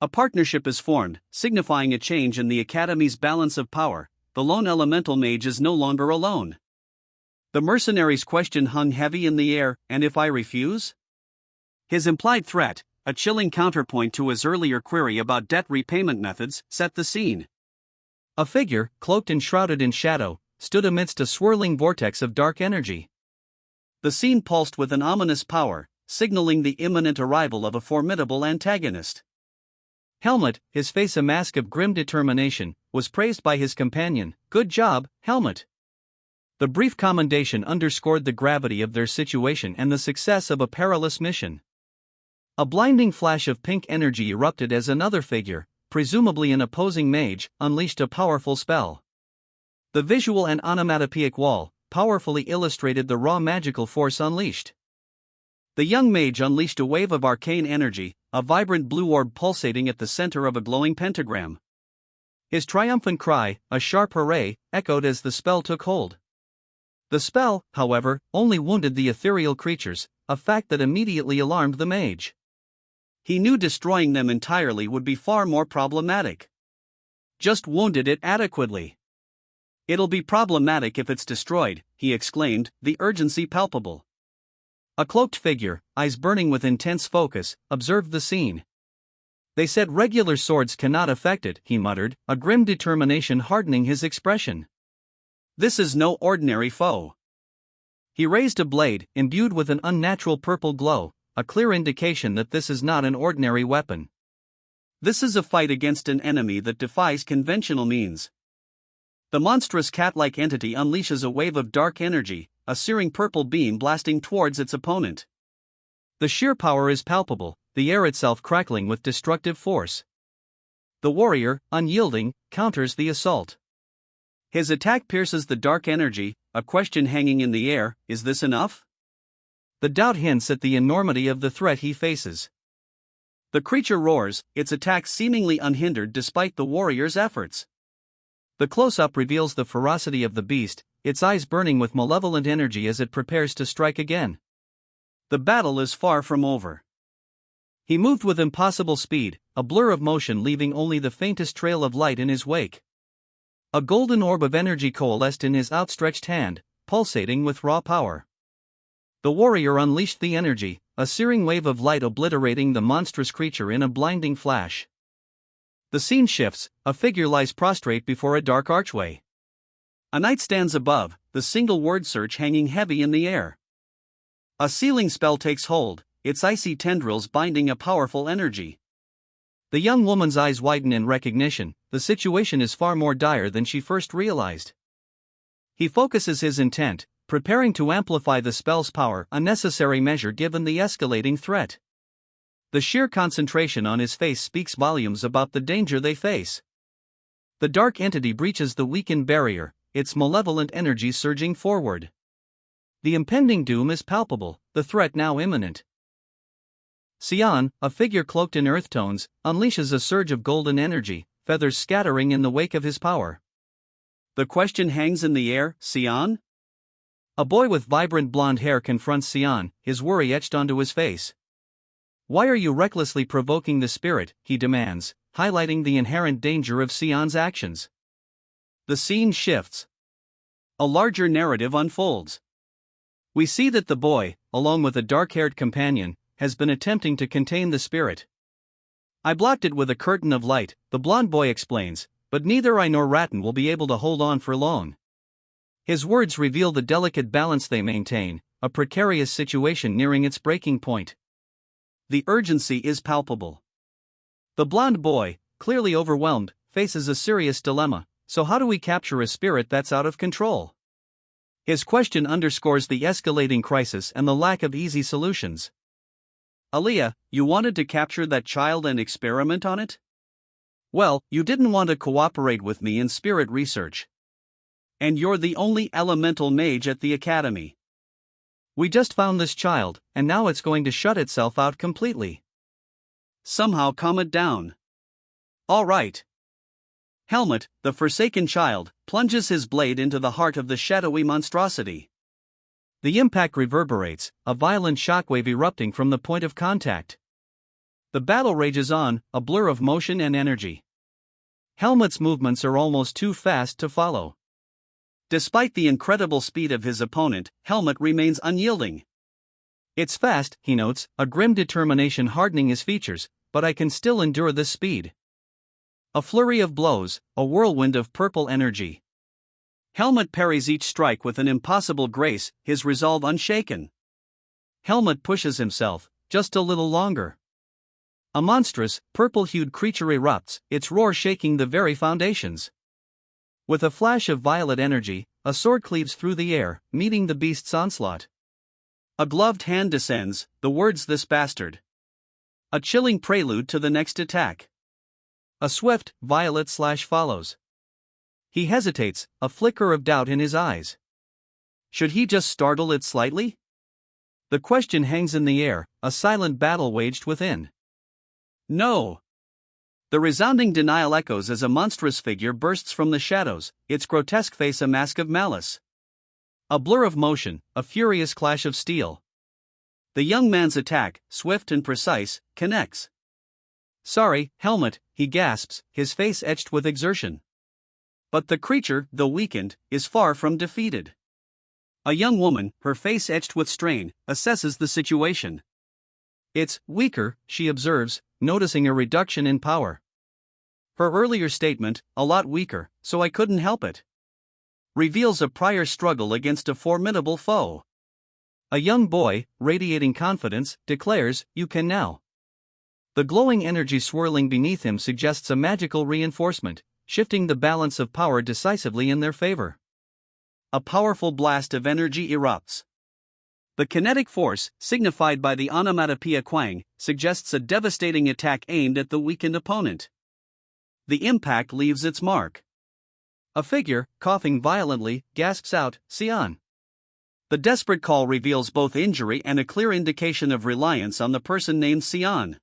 A partnership is formed, signifying a change in the Academy's balance of power. The lone elemental mage is no longer alone. The mercenary's question hung heavy in the air, and if I refuse? His implied threat, a chilling counterpoint to his earlier query about debt repayment methods, set the scene. A figure, cloaked and shrouded in shadow, stood amidst a swirling vortex of dark energy. The scene pulsed with an ominous power, signaling the imminent arrival of a formidable antagonist. Helmut, his face a mask of grim determination, was praised by his companion. Good job, Helmut. The brief commendation underscored the gravity of their situation and the success of a perilous mission. A blinding flash of pink energy erupted as another figure, presumably an opposing mage, unleashed a powerful spell. The visual and onomatopoeic wall powerfully illustrated the raw magical force unleashed. The young mage unleashed a wave of arcane energy, a vibrant blue orb pulsating at the center of a glowing pentagram. His triumphant cry, a sharp hooray, echoed as the spell took hold. The spell, however, only wounded the ethereal creatures, a fact that immediately alarmed the mage. He knew destroying them entirely would be far more problematic. Just wounded it adequately. It'll be problematic if it's destroyed, he exclaimed, the urgency palpable. A cloaked figure, eyes burning with intense focus, observed the scene. They said regular swords cannot affect it, he muttered, a grim determination hardening his expression. This is no ordinary foe. He raised a blade, imbued with an unnatural purple glow, a clear indication that this is not an ordinary weapon. This is a fight against an enemy that defies conventional means. The monstrous cat-like entity unleashes a wave of dark energy, a searing purple beam blasting towards its opponent. The sheer power is palpable, the air itself crackling with destructive force. The warrior, unyielding, counters the assault. His attack pierces the dark energy, a question hanging in the air: is this enough? The doubt hints at the enormity of the threat he faces. The creature roars, its attack seemingly unhindered despite the warrior's efforts. The close-up reveals the ferocity of the beast, its eyes burning with malevolent energy as it prepares to strike again. The battle is far from over. He moved with impossible speed, a blur of motion leaving only the faintest trail of light in his wake. A golden orb of energy coalesced in his outstretched hand, pulsating with raw power. The warrior unleashed the energy, a searing wave of light obliterating the monstrous creature in a blinding flash. The scene shifts, a figure lies prostrate before a dark archway. A knight stands above, the single word search hanging heavy in the air. A sealing spell takes hold, its icy tendrils binding a powerful energy. The young woman's eyes widen in recognition, the situation is far more dire than she first realized. He focuses his intent, preparing to amplify the spell's power, a necessary measure given the escalating threat. The sheer concentration on his face speaks volumes about the danger they face. The dark entity breaches the weakened barrier, its malevolent energy surging forward. The impending doom is palpable, the threat now imminent. Sion, a figure cloaked in earth tones, unleashes a surge of golden energy, feathers scattering in the wake of his power. The question hangs in the air, Sion? A boy with vibrant blonde hair confronts Sion, his worry etched onto his face. Why are you recklessly provoking the spirit, he demands, highlighting the inherent danger of Sion's actions. The scene shifts. A larger narrative unfolds. We see that the boy, along with a dark-haired companion, has been attempting to contain the spirit. I blocked it with a curtain of light, the blonde boy explains, but neither I nor Rattan will be able to hold on for long. His words reveal the delicate balance they maintain, a precarious situation nearing its breaking point. The urgency is palpable. The blonde boy, clearly overwhelmed, faces a serious dilemma. So how do we capture a spirit that's out of control? His question underscores the escalating crisis and the lack of easy solutions. Aliyah, you wanted to capture that child and experiment on it? Well, you didn't want to cooperate with me in spirit research. And you're the only elemental mage at the academy. We just found this child, and now it's going to shut itself out completely. Somehow calm it down. All right. Helmut, the forsaken child, plunges his blade into the heart of the shadowy monstrosity. The impact reverberates, a violent shockwave erupting from the point of contact. The battle rages on, a blur of motion and energy. Helmut's movements are almost too fast to follow. Despite the incredible speed of his opponent, Helmut remains unyielding. It's fast, he notes, a grim determination hardening his features, but I can still endure this speed. A flurry of blows, a whirlwind of purple energy. Helmut parries each strike with an impossible grace, his resolve unshaken. Helmut pushes himself, just a little longer. A monstrous, purple-hued creature erupts, its roar shaking the very foundations. With a flash of violet energy, a sword cleaves through the air, meeting the beast's onslaught. A gloved hand descends, the words "this bastard." A chilling prelude to the next attack. A swift, violet slash follows. He hesitates, a flicker of doubt in his eyes. Should he just startle it slightly? The question hangs in the air, a silent battle waged within. No! The resounding denial echoes as a monstrous figure bursts from the shadows, its grotesque face a mask of malice. A blur of motion, a furious clash of steel. The young man's attack, swift and precise, connects. Sorry, Helmut, he gasps, his face etched with exertion. But the creature, though weakened, is far from defeated. A young woman, her face etched with strain, assesses the situation. It's weaker, she observes, noticing a reduction in power. Her earlier statement, a lot weaker, so I couldn't help it, reveals a prior struggle against a formidable foe. A young boy, radiating confidence, declares, "You can now." The glowing energy swirling beneath him suggests a magical reinforcement, shifting the balance of power decisively in their favor. A powerful blast of energy erupts. The kinetic force, signified by the onomatopoeia quang, suggests a devastating attack aimed at the weakened opponent. The impact leaves its mark. A figure, coughing violently, gasps out, "Sion." The desperate call reveals both injury and a clear indication of reliance on the person named Sion.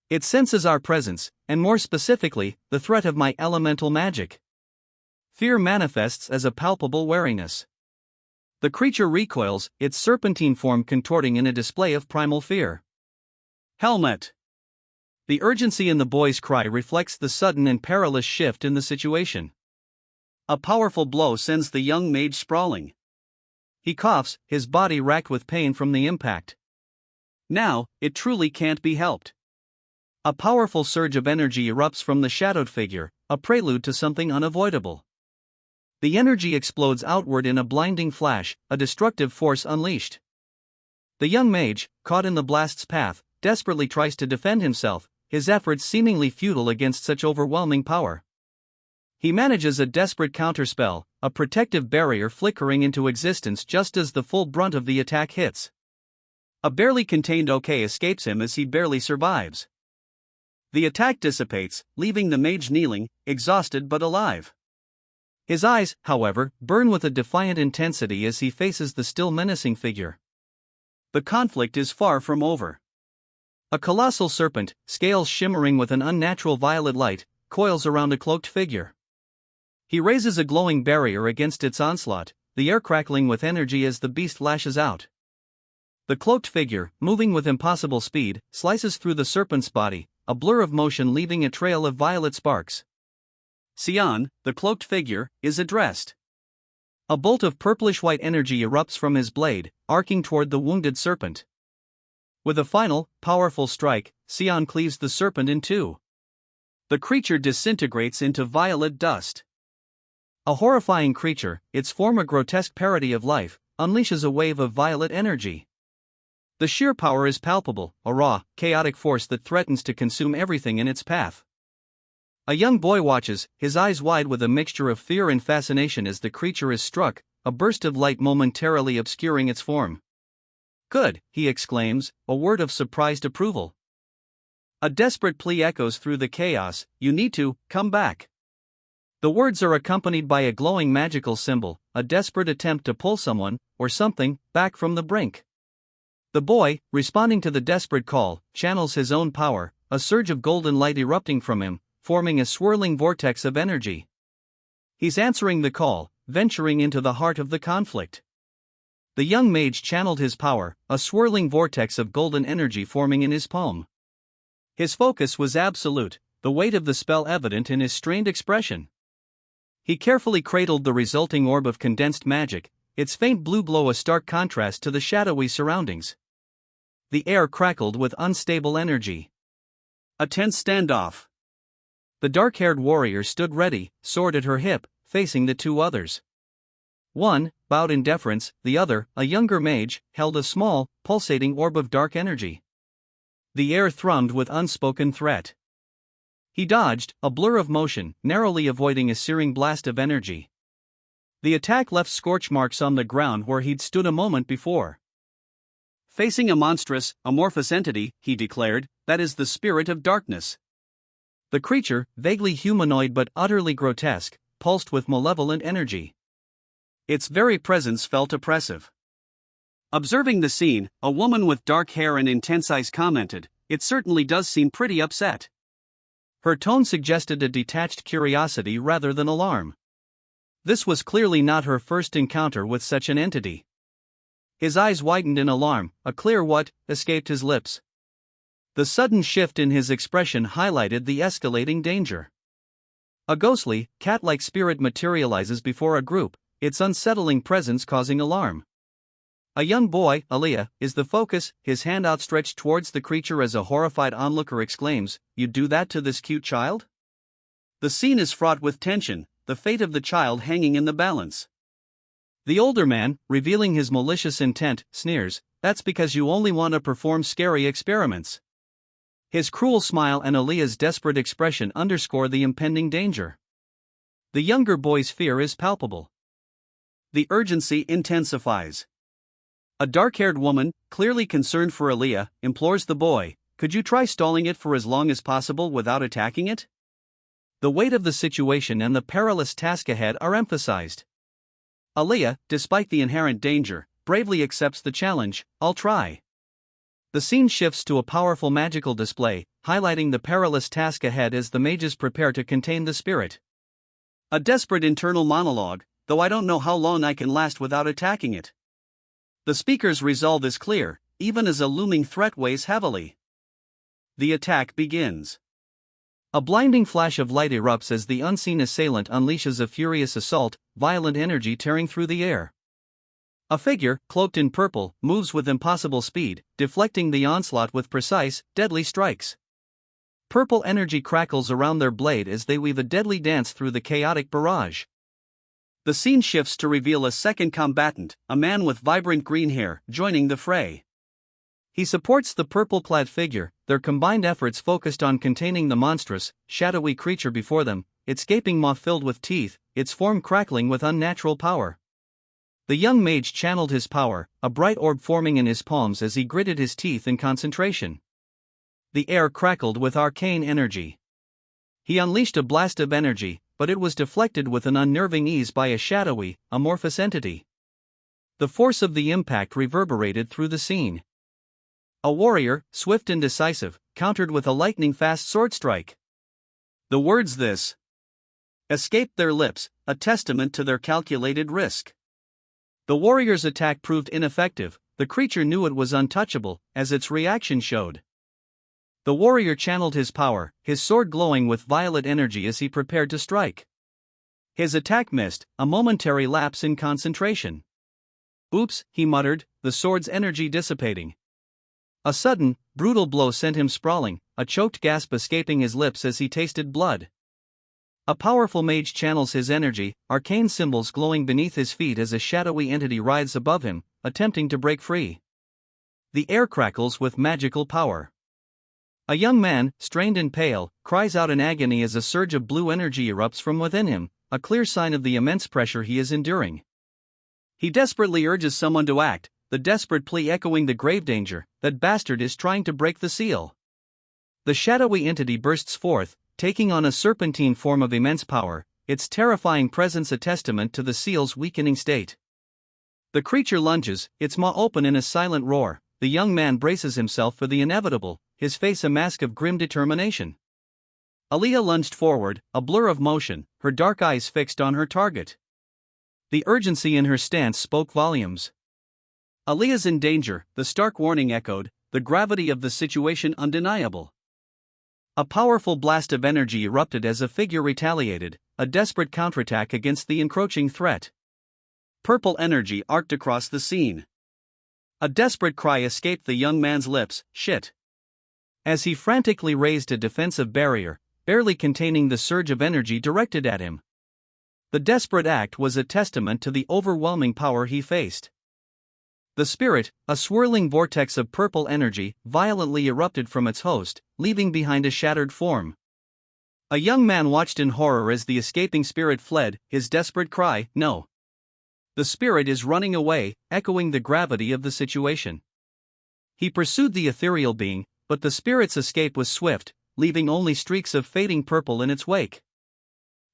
It senses our presence, and more specifically, the threat of my elemental magic. Fear manifests as a palpable wariness. The creature recoils, its serpentine form contorting in a display of primal fear. Helmet! The urgency in the boy's cry reflects the sudden and perilous shift in the situation. A powerful blow sends the young mage sprawling. He coughs, his body racked with pain from the impact. Now, it truly can't be helped. A powerful surge of energy erupts from the shadowed figure, a prelude to something unavoidable. The energy explodes outward in a blinding flash, a destructive force unleashed. The young mage, caught in the blast's path, desperately tries to defend himself, his efforts seemingly futile against such overwhelming power. He manages a desperate counterspell, a protective barrier flickering into existence just as the full brunt of the attack hits. A barely contained OK escapes him as he barely survives. The attack dissipates, leaving the mage kneeling, exhausted but alive. His eyes, however, burn with a defiant intensity as he faces the still menacing figure. The conflict is far from over. A colossal serpent, scales shimmering with an unnatural violet light, coils around a cloaked figure. He raises a glowing barrier against its onslaught, the air crackling with energy as the beast lashes out. The cloaked figure, moving with impossible speed, slices through the serpent's body, a blur of motion leaving a trail of violet sparks. Sion, the cloaked figure, is addressed. A bolt of purplish-white energy erupts from his blade, arcing toward the wounded serpent. With a final, powerful strike, Sion cleaves the serpent in two. The creature disintegrates into violet dust. A horrifying creature, its form a grotesque parody of life, unleashes a wave of violet energy. The sheer power is palpable, a raw, chaotic force that threatens to consume everything in its path. A young boy watches, his eyes wide with a mixture of fear and fascination as the creature is struck, a burst of light momentarily obscuring its form. "Good," he exclaims, a word of surprised approval. A desperate plea echoes through the chaos, "You need to come back." The words are accompanied by a glowing magical symbol, a desperate attempt to pull someone, or something, back from the brink. The boy, responding to the desperate call, channels his own power, a surge of golden light erupting from him, forming a swirling vortex of energy. He's answering the call, venturing into the heart of the conflict. The young mage channeled his power, a swirling vortex of golden energy forming in his palm. His focus was absolute, the weight of the spell evident in his strained expression. He carefully cradled the resulting orb of condensed magic, its faint blue glow a stark contrast to the shadowy surroundings. The air crackled with unstable energy. A tense standoff. The dark-haired warrior stood ready, sword at her hip, facing the two others. One, bowed in deference, the other, a younger mage, held a small, pulsating orb of dark energy. The air thrummed with unspoken threat. He dodged, a blur of motion, narrowly avoiding a searing blast of energy. The attack left scorch marks on the ground where he'd stood a moment before. "Facing a monstrous, amorphous entity," he declared, "that is the spirit of darkness." The creature, vaguely humanoid but utterly grotesque, pulsed with malevolent energy. Its very presence felt oppressive. Observing the scene, a woman with dark hair and intense eyes commented, "It certainly does seem pretty upset." Her tone suggested a detached curiosity rather than alarm. This was clearly not her first encounter with such an entity. His eyes widened in alarm, a clear "what" escaped his lips. The sudden shift in his expression highlighted the escalating danger. A ghostly, cat-like spirit materializes before a group, its unsettling presence causing alarm. A young boy, Aliyah, is the focus, his hand outstretched towards the creature as a horrified onlooker exclaims, "You'd do that to this cute child?" The scene is fraught with tension, the fate of the child hanging in the balance. The older man, revealing his malicious intent, sneers, "That's because you only want to perform scary experiments." His cruel smile and Aliyah's desperate expression underscore the impending danger. The younger boy's fear is palpable. The urgency intensifies. A dark-haired woman, clearly concerned for Aliyah, implores the boy, "Could you try stalling it for as long as possible without attacking it?" The weight of the situation and the perilous task ahead are emphasized. Aliyah, despite the inherent danger, bravely accepts the challenge, "I'll try." The scene shifts to a powerful magical display, highlighting the perilous task ahead as the mages prepare to contain the spirit. A desperate internal monologue, though I don't know how long I can last without attacking it. The speaker's resolve is clear, even as a looming threat weighs heavily. The attack begins. A blinding flash of light erupts as the unseen assailant unleashes a furious assault, violent energy tearing through the air. A figure, cloaked in purple, moves with impossible speed, deflecting the onslaught with precise, deadly strikes. Purple energy crackles around their blade as they weave a deadly dance through the chaotic barrage. The scene shifts to reveal a second combatant, a man with vibrant green hair, joining the fray. He supports the purple-clad figure, their combined efforts focused on containing the monstrous, shadowy creature before them, its gaping maw filled with teeth, its form crackling with unnatural power. The young mage channeled his power, a bright orb forming in his palms as he gritted his teeth in concentration. The air crackled with arcane energy. He unleashed a blast of energy, but it was deflected with an unnerving ease by a shadowy, amorphous entity. The force of the impact reverberated through the scene. A warrior, swift and decisive, countered with a lightning-fast sword strike. The words "this" escaped their lips, a testament to their calculated risk. The warrior's attack proved ineffective. The creature knew it was untouchable, as its reaction showed. The warrior channeled his power, his sword glowing with violet energy as he prepared to strike. His attack missed, a momentary lapse in concentration. "Oops," he muttered, the sword's energy dissipating. A sudden, brutal blow sent him sprawling, a choked gasp escaping his lips as he tasted blood. A powerful mage channels his energy, arcane symbols glowing beneath his feet as a shadowy entity writhes above him, attempting to break free. The air crackles with magical power. A young man, strained and pale, cries out in agony as a surge of blue energy erupts from within him, a clear sign of the immense pressure he is enduring. He desperately urges someone to act, the desperate plea echoing the grave danger: "That bastard is trying to break the seal." The shadowy entity bursts forth, taking on a serpentine form of immense power, its terrifying presence a testament to the seal's weakening state. The creature lunges, its maw open in a silent roar. The young man braces himself for the inevitable, his face a mask of grim determination. Aaliyah lunged forward, a blur of motion, her dark eyes fixed on her target. The urgency in her stance spoke volumes. "Aaliyah's in danger," the stark warning echoed, the gravity of the situation undeniable. A powerful blast of energy erupted as a figure retaliated, a desperate counterattack against the encroaching threat. Purple energy arced across the scene. A desperate cry escaped the young man's lips: "Shit." As he frantically raised a defensive barrier, barely containing the surge of energy directed at him. The desperate act was a testament to the overwhelming power he faced. The spirit, a swirling vortex of purple energy, violently erupted from its host, leaving behind a shattered form. A young man watched in horror as the escaping spirit fled, his desperate cry: "No." The spirit is running away, echoing the gravity of the situation. He pursued the ethereal being, but the spirit's escape was swift, leaving only streaks of fading purple in its wake.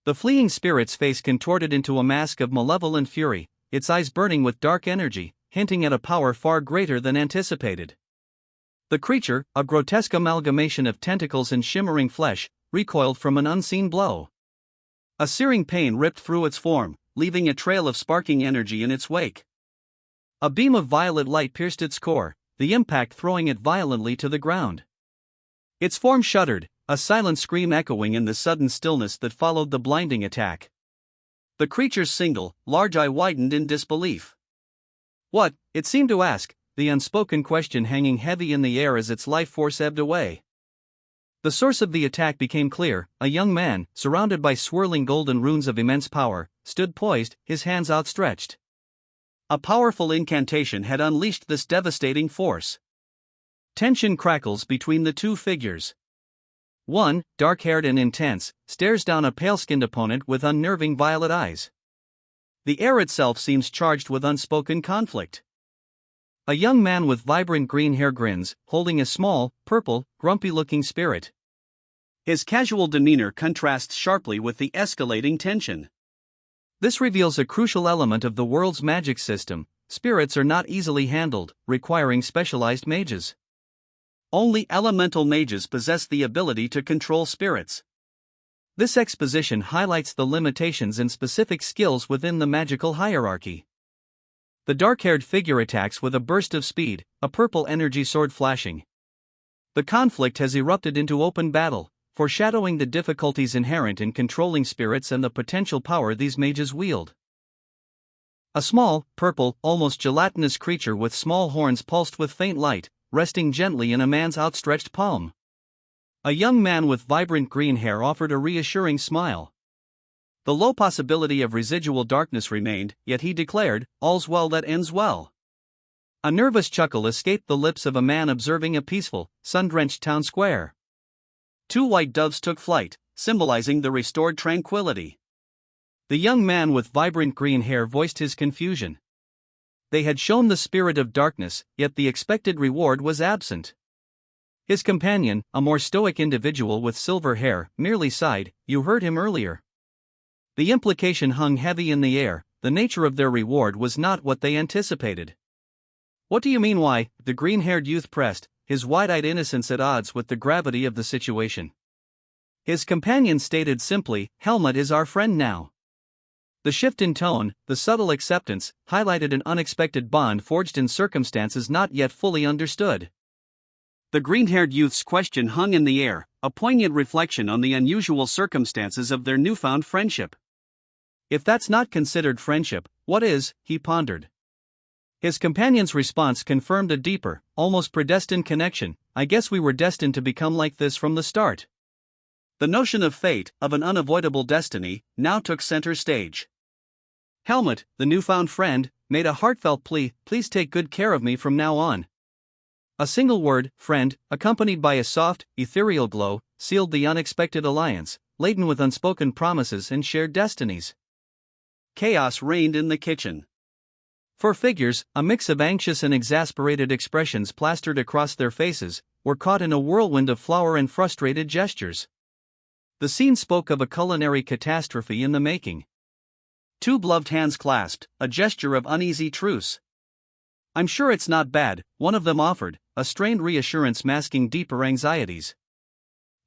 The fleeing spirit's face contorted into a mask of malevolent fury, its eyes burning with dark energy, hinting at a power far greater than anticipated. The creature, a grotesque amalgamation of tentacles and shimmering flesh, recoiled from an unseen blow. A searing pain ripped through its form, leaving a trail of sparking energy in its wake. A beam of violet light pierced its core, the impact throwing it violently to the ground. Its form shuddered, a silent scream echoing in the sudden stillness that followed the blinding attack. The creature's single, large eye widened in disbelief. "What?" it seemed to ask, the unspoken question hanging heavy in the air as its life force ebbed away. The source of the attack became clear: a young man, surrounded by swirling golden runes of immense power, stood poised, his hands outstretched. A powerful incantation had unleashed this devastating force. Tension crackles between the two figures. One, dark-haired and intense, stares down a pale-skinned opponent with unnerving violet eyes. The air itself seems charged with unspoken conflict. A young man with vibrant green hair grins, holding a small, purple, grumpy-looking spirit. His casual demeanor contrasts sharply with the escalating tension. This reveals a crucial element of the world's magic system: spirits are not easily handled, requiring specialized mages. Only elemental mages possess the ability to control spirits. This exposition highlights the limitations and specific skills within the magical hierarchy. The dark-haired figure attacks with a burst of speed, a purple energy sword flashing. The conflict has erupted into open battle, foreshadowing the difficulties inherent in controlling spirits and the potential power these mages wield. A small, purple, almost gelatinous creature with small horns pulsed with faint light, resting gently in a man's outstretched palm. A young man with vibrant green hair offered a reassuring smile. The low possibility of residual darkness remained, yet he declared, "All's well that ends well." A nervous chuckle escaped the lips of a man observing a peaceful, sun-drenched town square. Two white doves took flight, symbolizing the restored tranquility. The young man with vibrant green hair voiced his confusion. They had shown the spirit of darkness, yet the expected reward was absent. His companion, a more stoic individual with silver hair, merely sighed, "You heard him earlier." The implication hung heavy in the air, the nature of their reward was not what they anticipated. "What do you mean why?" the green-haired youth pressed, his wide-eyed innocence at odds with the gravity of the situation. His companion stated simply, "Helmut is our friend now." The shift in tone, the subtle acceptance, highlighted an unexpected bond forged in circumstances not yet fully understood. The green-haired youth's question hung in the air, a poignant reflection on the unusual circumstances of their newfound friendship. "If that's not considered friendship, what is?" he pondered. His companion's response confirmed a deeper, almost predestined connection. "I guess we were destined to become like this from the start." The notion of fate, of an unavoidable destiny, now took center stage. Helmut, the newfound friend, made a heartfelt plea, "Please take good care of me from now on." A single word, "friend," accompanied by a soft, ethereal glow, sealed the unexpected alliance, laden with unspoken promises and shared destinies. Chaos reigned in the kitchen. Four figures, a mix of anxious and exasperated expressions plastered across their faces, were caught in a whirlwind of flour and frustrated gestures. The scene spoke of a culinary catastrophe in the making. Two gloved hands clasped, a gesture of uneasy truce. "I'm sure it's not bad," one of them offered, a strained reassurance masking deeper anxieties.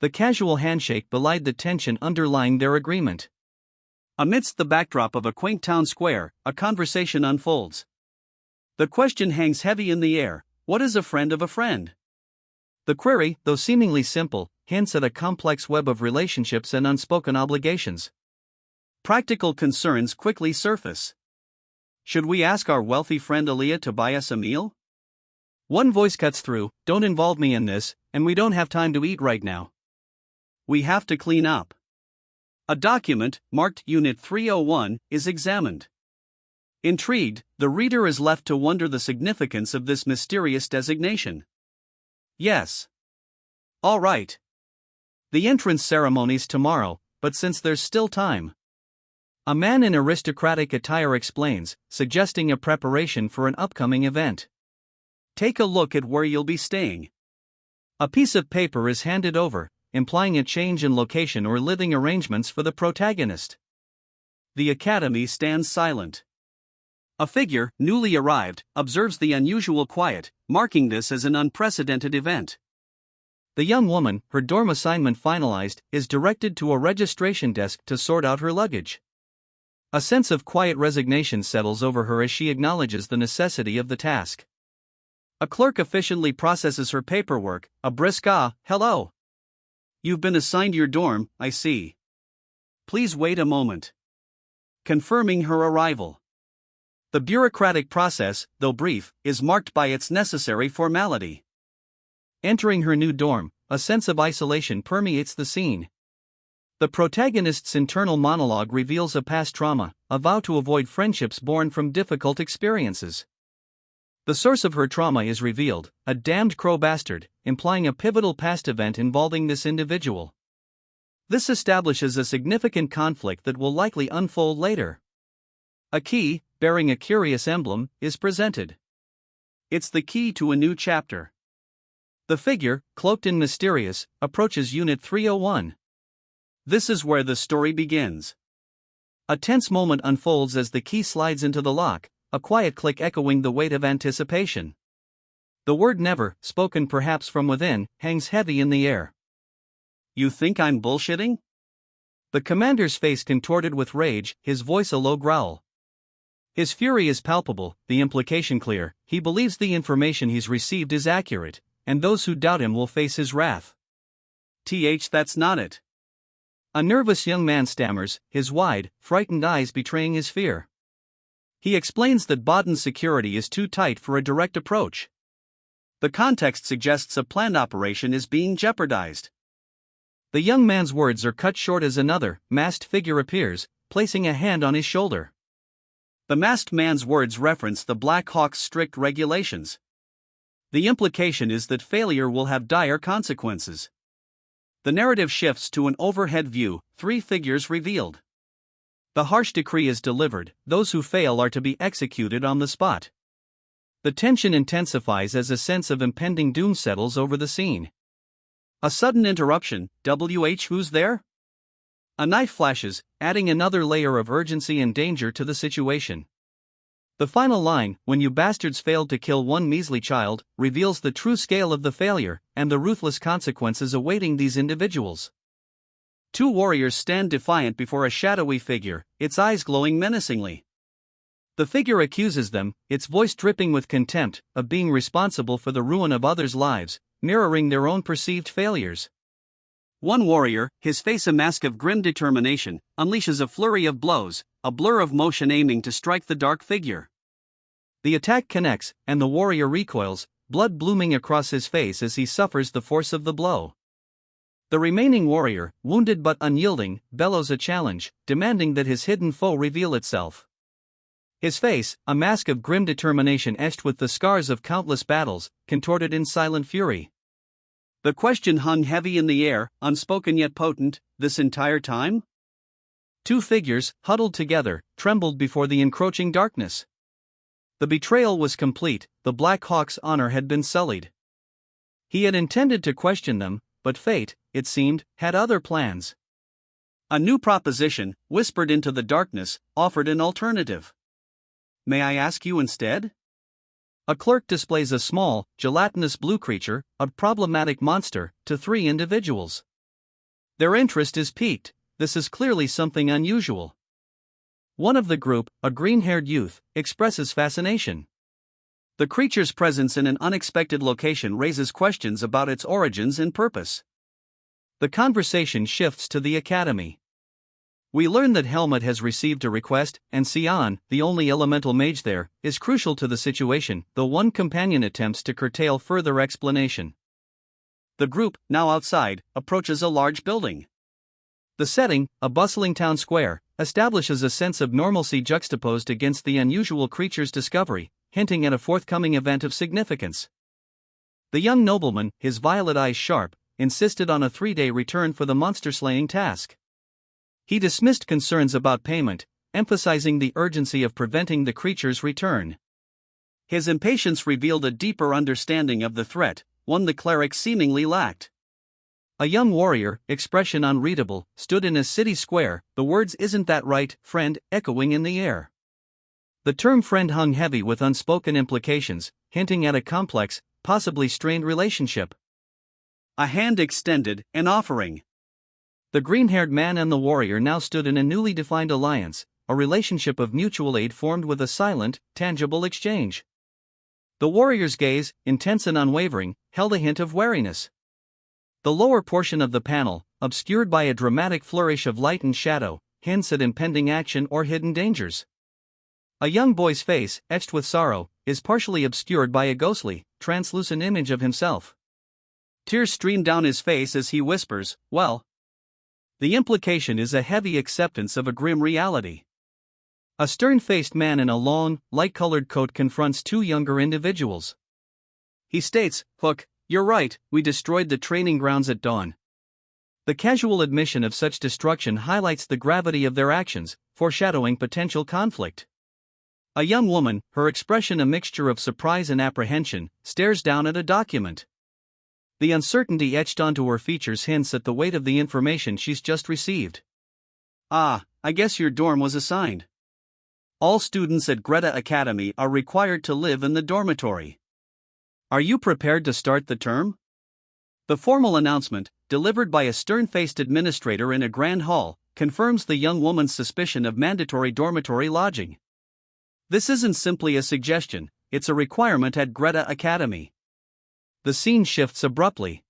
The casual handshake belied the tension underlying their agreement. Amidst the backdrop of a quaint town square, a conversation unfolds. The question hangs heavy in the air: what is a friend of a friend? The query, though seemingly simple, hints at a complex web of relationships and unspoken obligations. Practical concerns quickly surface. Should we ask our wealthy friend Aliyah to buy us a meal? One voice cuts through, "Don't involve me in this, and we don't have time to eat right now. We have to clean up." A document, marked Unit 301, is examined. Intrigued, the reader is left to wonder the significance of this mysterious designation. Yes. All right. The entrance ceremony's tomorrow, but since there's still time. A man in aristocratic attire explains, suggesting a preparation for an upcoming event. Take a look at where you'll be staying. A piece of paper is handed over, implying a change in location or living arrangements for the protagonist. The academy stands silent. A figure, newly arrived, observes the unusual quiet, marking this as an unprecedented event. The young woman, her dorm assignment finalized, is directed to a registration desk to sort out her luggage. A sense of quiet resignation settles over her as she acknowledges the necessity of the task. A clerk efficiently processes her paperwork, a brisk "Hello. You've been assigned your dorm, I see. Please wait a moment." Confirming her arrival. The bureaucratic process, though brief, is marked by its necessary formality. Entering her new dorm, a sense of isolation permeates the scene. The protagonist's internal monologue reveals a past trauma, a vow to avoid friendships born from difficult experiences. The source of her trauma is revealed, a damned crow bastard, implying a pivotal past event involving this individual. This establishes a significant conflict that will likely unfold later. A key, bearing a curious emblem, is presented. It's the key to a new chapter. The figure, cloaked in mysterious, approaches Unit 301. This is where the story begins. A tense moment unfolds as the key slides into the lock, a quiet click echoing the weight of anticipation. The word never, spoken perhaps from within, hangs heavy in the air. You think I'm bullshitting? The commander's face contorted with rage, his voice a low growl. His fury is palpable, the implication clear. He believes the information he's received is accurate, and those who doubt him will face his wrath. That's not it. A nervous young man stammers, his wide, frightened eyes betraying his fear. He explains that Baden's security is too tight for a direct approach. The context suggests a planned operation is being jeopardized. The young man's words are cut short as another, masked figure appears, placing a hand on his shoulder. The masked man's words reference the Black Hawk's strict regulations. The implication is that failure will have dire consequences. The narrative shifts to an overhead view, 3 figures revealed. The harsh decree is delivered, those who fail are to be executed on the spot. The tension intensifies as a sense of impending doom settles over the scene. A sudden interruption, who's there? A knife flashes, adding another layer of urgency and danger to the situation. The final line, when you bastards failed to kill one measly child, reveals the true scale of the failure, and the ruthless consequences awaiting these individuals. 2 warriors stand defiant before a shadowy figure, its eyes glowing menacingly. The figure accuses them, its voice dripping with contempt, of being responsible for the ruin of others' lives, mirroring their own perceived failures. One warrior, his face a mask of grim determination, unleashes a flurry of blows, a blur of motion aiming to strike the dark figure. The attack connects, and the warrior recoils, blood blooming across his face as he suffers the force of the blow. The remaining warrior, wounded but unyielding, bellows a challenge, demanding that his hidden foe reveal itself. His face, a mask of grim determination etched with the scars of countless battles, contorted in silent fury. The question hung heavy in the air, unspoken yet potent, this entire time? 2 figures, huddled together, trembled before the encroaching darkness. The betrayal was complete, the Black Hawk's honor had been sullied. He had intended to question them, but fate, it seemed, had other plans. A new proposition, whispered into the darkness, offered an alternative. May I ask you instead? A clerk displays a small, gelatinous blue creature, a problematic monster, to 3 individuals. Their interest is piqued. This is clearly something unusual. One of the group, a green-haired youth, expresses fascination. The creature's presence in an unexpected location raises questions about its origins and purpose. The conversation shifts to the academy. We learn that Helmut has received a request, and Sion, the only elemental mage there, is crucial to the situation, though one companion attempts to curtail further explanation. The group, now outside, approaches a large building. The setting, a bustling town square, establishes a sense of normalcy juxtaposed against the unusual creature's discovery, hinting at a forthcoming event of significance. The young nobleman, his violet eyes sharp, insisted on a 3-day return for the monster-slaying task. He dismissed concerns about payment, emphasizing the urgency of preventing the creature's return. His impatience revealed a deeper understanding of the threat, one the cleric seemingly lacked. A young warrior, expression unreadable, stood in a city square, the words "Isn't that right, friend?" echoing in the air. The term friend hung heavy with unspoken implications, hinting at a complex, possibly strained relationship. A hand extended, an offering. The green-haired man and the warrior now stood in a newly defined alliance, a relationship of mutual aid formed with a silent, tangible exchange. The warrior's gaze, intense and unwavering, held a hint of wariness. The lower portion of the panel, obscured by a dramatic flourish of light and shadow, hints at impending action or hidden dangers. A young boy's face, etched with sorrow, is partially obscured by a ghostly, translucent image of himself. Tears stream down his face as he whispers, "Well." The implication is a heavy acceptance of a grim reality. A stern-faced man in a long, light-colored coat confronts 2 younger individuals. He states, "Hook, you're right, we destroyed the training grounds at dawn." The casual admission of such destruction highlights the gravity of their actions, foreshadowing potential conflict. A young woman, her expression a mixture of surprise and apprehension, stares down at a document. The uncertainty etched onto her features hints at the weight of the information she's just received. "Ah, I guess your dorm was assigned. All students at Greta Academy are required to live in the dormitory. Are you prepared to start the term? The formal announcement, delivered by a stern-faced administrator in a grand hall, confirms the young woman's suspicion of mandatory dormitory lodging. This isn't simply a suggestion, it's a requirement at Greta Academy. The scene shifts abruptly.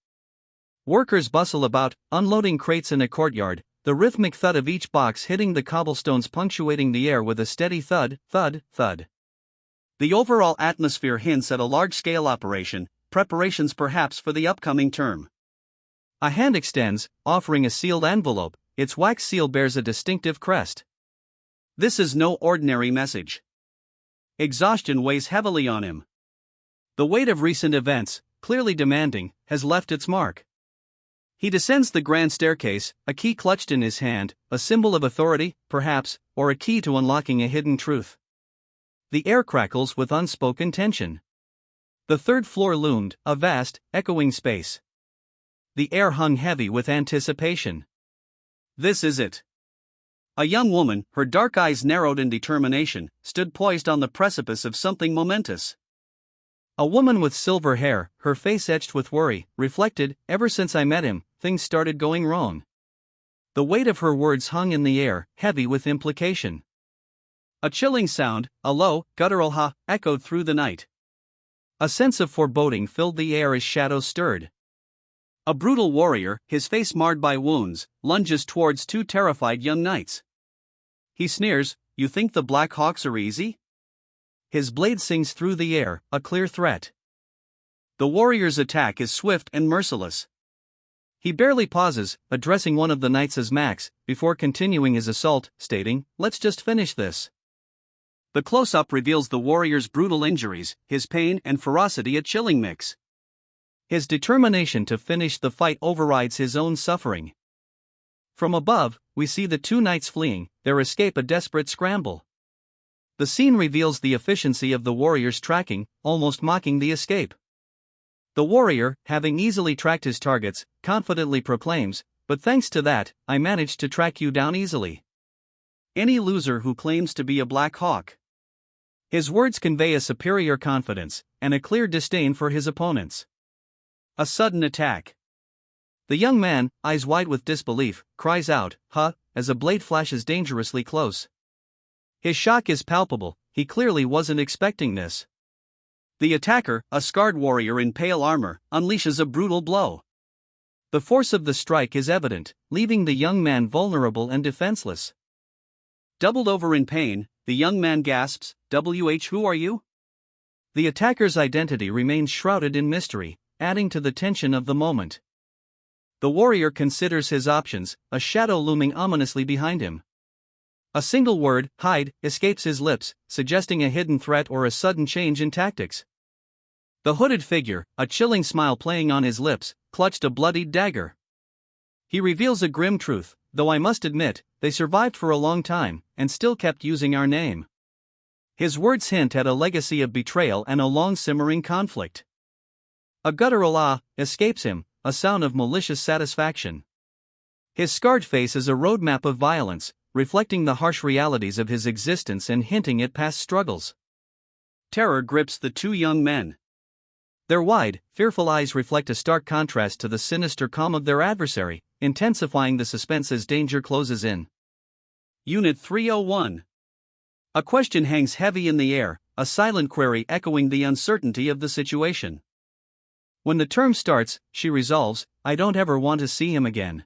Workers bustle about, unloading crates in a courtyard, the rhythmic thud of each box hitting the cobblestones punctuating the air with a steady thud, thud, thud. The overall atmosphere hints at a large-scale operation, preparations perhaps for the upcoming term. A hand extends, offering a sealed envelope, its wax seal bears a distinctive crest. This is no ordinary message. Exhaustion weighs heavily on him. The weight of recent events, clearly demanding, has left its mark. He descends the grand staircase, a key clutched in his hand, a symbol of authority, perhaps, or a key to unlocking a hidden truth. The air crackles with unspoken tension. The third floor loomed, a vast, echoing space. The air hung heavy with anticipation. This is it. A young woman, her dark eyes narrowed in determination, stood poised on the precipice of something momentous. A woman with silver hair, her face etched with worry, reflected, "Ever since I met him, things started going wrong." The weight of her words hung in the air, heavy with implication. A chilling sound, a low, guttural ha, echoed through the night. A sense of foreboding filled the air as shadows stirred. A brutal warrior, his face marred by wounds, lunges towards two terrified young knights. He sneers, "You think the Black Hawks are easy?" His blade sings through the air, a clear threat. The warrior's attack is swift and merciless. He barely pauses, addressing one of the knights as Max, before continuing his assault, stating, "Let's just finish this." The close-up reveals the warrior's brutal injuries, his pain and ferocity a chilling mix. His determination to finish the fight overrides his own suffering. From above, we see the two knights fleeing, their escape a desperate scramble. The scene reveals the efficiency of the warrior's tracking, almost mocking the escape. The warrior, having easily tracked his targets, confidently proclaims, "But thanks to that, I managed to track you down easily." Any loser who claims to be a Black Hawk. His words convey a superior confidence, and a clear disdain for his opponents. A sudden attack. The young man, eyes wide with disbelief, cries out, "Huh," as a blade flashes dangerously close. His shock is palpable, he clearly wasn't expecting this. The attacker, a scarred warrior in pale armor, unleashes a brutal blow. The force of the strike is evident, leaving the young man vulnerable and defenseless. Doubled over in pain, the young man gasps, Who are you?" The attacker's identity remains shrouded in mystery, adding to the tension of the moment. The warrior considers his options, a shadow looming ominously behind him. A single word, "hide," escapes his lips, suggesting a hidden threat or a sudden change in tactics. The hooded figure, a chilling smile playing on his lips, clutched a bloodied dagger. He reveals a grim truth, "Though I must admit, they survived for a long time, and still kept using our name." His words hint at a legacy of betrayal and a long-simmering conflict. A guttural "ah" escapes him, a sound of malicious satisfaction. His scarred face is a roadmap of violence, reflecting the harsh realities of his existence and hinting at past struggles. Terror grips the two young men. Their wide, fearful eyes reflect a stark contrast to the sinister calm of their adversary, intensifying the suspense as danger closes in. Unit 301. A question hangs heavy in the air, a silent query echoing the uncertainty of the situation. When the term starts, she resolves, "I don't ever want to see him again."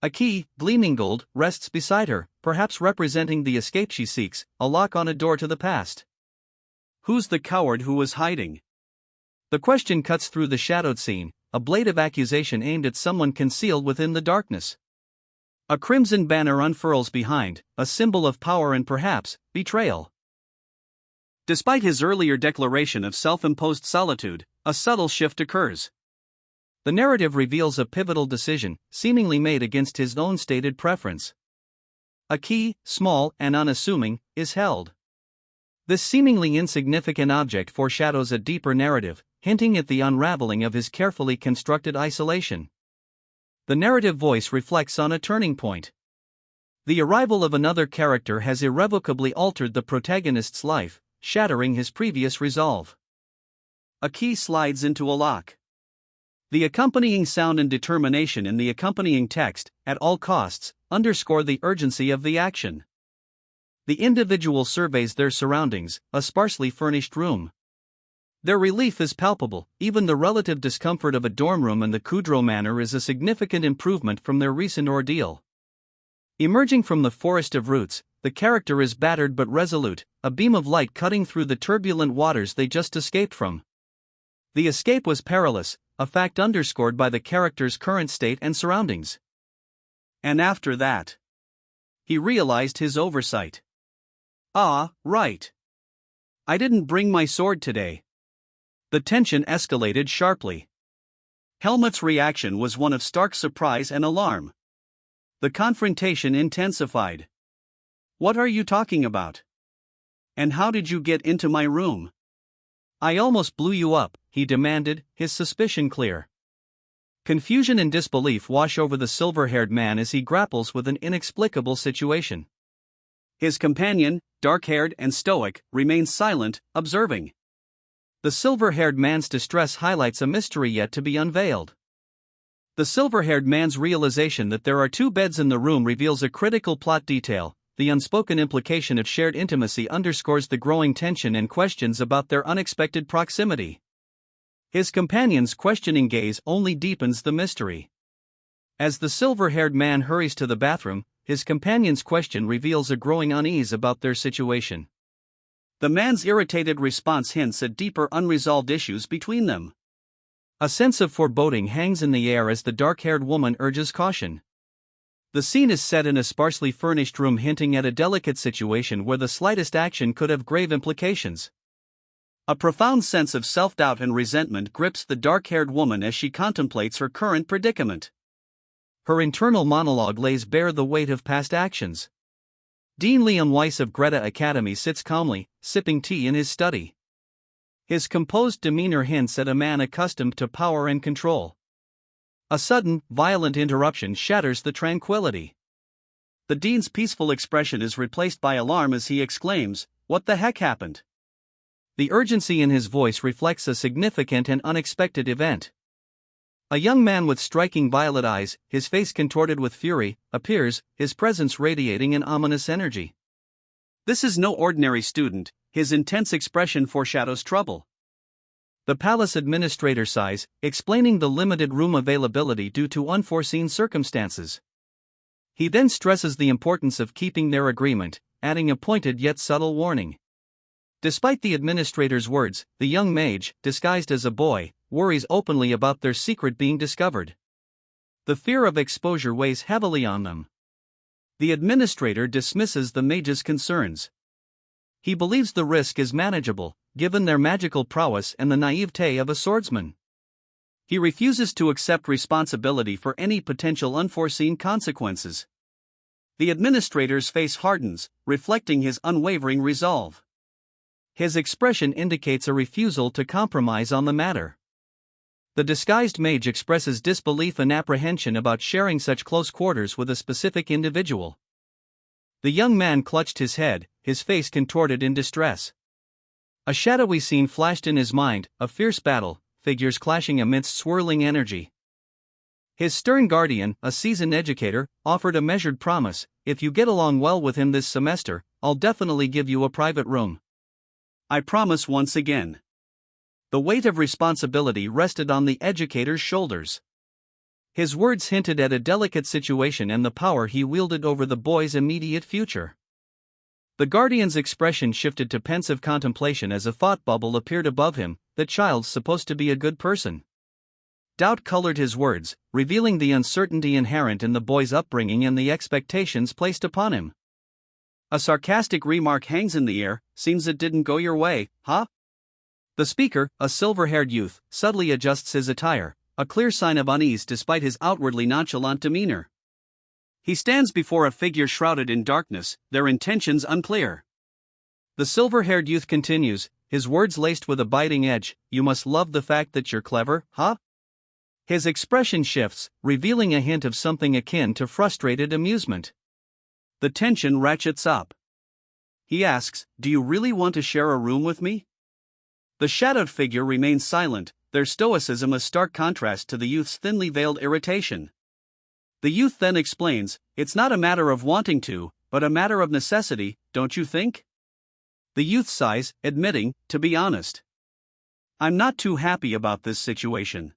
A key, gleaming gold, rests beside her, perhaps representing the escape she seeks, a lock on a door to the past. Who's the coward who was hiding? The question cuts through the shadowed scene, a blade of accusation aimed at someone concealed within the darkness. A crimson banner unfurls behind, a symbol of power and perhaps, betrayal. Despite his earlier declaration of self-imposed solitude, a subtle shift occurs. The narrative reveals a pivotal decision, seemingly made against his own stated preference. A key, small and unassuming, is held. This seemingly insignificant object foreshadows a deeper narrative, hinting at the unraveling of his carefully constructed isolation. The narrative voice reflects on a turning point. The arrival of another character has irrevocably altered the protagonist's life, shattering his previous resolve. a key slides into a lock. The accompanying sound and determination in the accompanying text, at all costs, underscore the urgency of the action. The individual surveys their surroundings, a sparsely furnished room. Their relief is palpable. Even the relative discomfort of a dorm room in the Kudrow manor is a significant improvement from their recent ordeal. Emerging from the forest of roots, the character is battered but resolute, a beam of light cutting through the turbulent waters they just escaped from. The escape was perilous, a fact underscored by the character's current state and surroundings. And after that, he realized his oversight. Ah, right. I didn't bring my sword today. The tension escalated sharply. Helmut's reaction was one of stark surprise and alarm. The confrontation intensified. What are you talking about? And how did you get into my room? I almost blew you up, he demanded, his suspicion clear. Confusion and disbelief wash over the silver-haired man as he grapples with an inexplicable situation. His companion, dark-haired and stoic, remains silent, observing. The silver-haired man's distress highlights a mystery yet to be unveiled. The silver-haired man's realization that there are two beds in the room reveals a critical plot detail. The unspoken implication of shared intimacy underscores the growing tension and questions about their unexpected proximity. His companion's questioning gaze only deepens the mystery. As the silver-haired man hurries to the bathroom, his companion's question reveals a growing unease about their situation. The man's irritated response hints at deeper unresolved issues between them. A sense of foreboding hangs in the air as the dark-haired woman urges caution. The scene is set in a sparsely furnished room, hinting at a delicate situation where the slightest action could have grave implications. A profound sense of self-doubt and resentment grips the dark-haired woman as she contemplates her current predicament. Her internal monologue lays bare the weight of past actions. Dean Leon Weiss of Greta Academy sits calmly, sipping tea in his study. His composed demeanor hints at a man accustomed to power and control. A sudden, violent interruption shatters the tranquility. The dean's peaceful expression is replaced by alarm as he exclaims, "What the heck happened?" The urgency in his voice reflects a significant and unexpected event. A young man with striking violet eyes, his face contorted with fury, appears, his presence radiating an ominous energy. This is no ordinary student, his intense expression foreshadows trouble. The palace administrator sighs, explaining the limited room availability due to unforeseen circumstances. He then stresses the importance of keeping their agreement, adding a pointed yet subtle warning. Despite the administrator's words, the young mage, disguised as a boy, worries openly about their secret being discovered. The fear of exposure weighs heavily on them. The administrator dismisses the mage's concerns. He believes the risk is manageable, given their magical prowess and the naivete of a swordsman. He refuses to accept responsibility for any potential unforeseen consequences. The administrator's face hardens, reflecting his unwavering resolve. His expression indicates a refusal to compromise on the matter. The disguised mage expresses disbelief and apprehension about sharing such close quarters with a specific individual. The young man clutched his head, his face contorted in distress. A shadowy scene flashed in his mind, a fierce battle, figures clashing amidst swirling energy. His stern guardian, a seasoned educator, offered a measured promise: "If you get along well with him this semester, I'll definitely give you a private room." "I promise once again." The weight of responsibility rested on the educator's shoulders. His words hinted at a delicate situation and the power he wielded over the boy's immediate future. The guardian's expression shifted to pensive contemplation as a thought bubble appeared above him. The child's supposed to be a good person. Doubt colored his words, revealing the uncertainty inherent in the boy's upbringing and the expectations placed upon him. A sarcastic remark hangs in the air: "Seems it didn't go your way, huh?" The speaker, a silver-haired youth, subtly adjusts his attire, a clear sign of unease despite his outwardly nonchalant demeanor. He stands before a figure shrouded in darkness, their intentions unclear. The silver-haired youth continues, his words laced with a biting edge: "You must love the fact that you're clever, huh?" His expression shifts, revealing a hint of something akin to frustrated amusement. The tension ratchets up. He asks, "Do you really want to share a room with me?" The shadowed figure remains silent, their stoicism a stark contrast to the youth's thinly veiled irritation. The youth then explains, "It's not a matter of wanting to, but a matter of necessity, don't you think?" The youth sighs, admitting, "To be honest, I'm not too happy about this situation."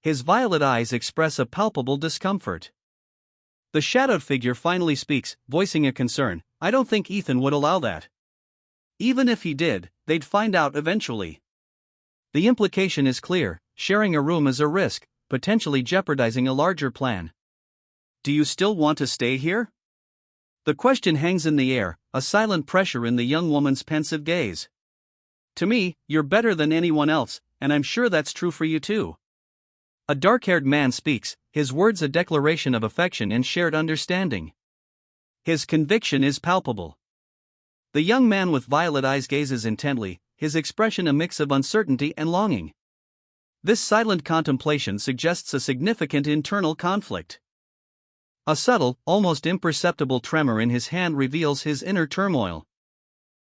His violet eyes express a palpable discomfort. The shadowed figure finally speaks, voicing a concern, "I don't think Ethan would allow that. Even if he did, they'd find out eventually." The implication is clear, sharing a room is a risk, potentially jeopardizing a larger plan. Do you still want to stay here? The question hangs in the air, a silent pressure in the young woman's pensive gaze. To me, you're better than anyone else, and I'm sure that's true for you too. A dark-haired man speaks, his words a declaration of affection and shared understanding. His conviction is palpable. The young man with violet eyes gazes intently, his expression a mix of uncertainty and longing. This silent contemplation suggests a significant internal conflict. A subtle, almost imperceptible tremor in his hand reveals his inner turmoil.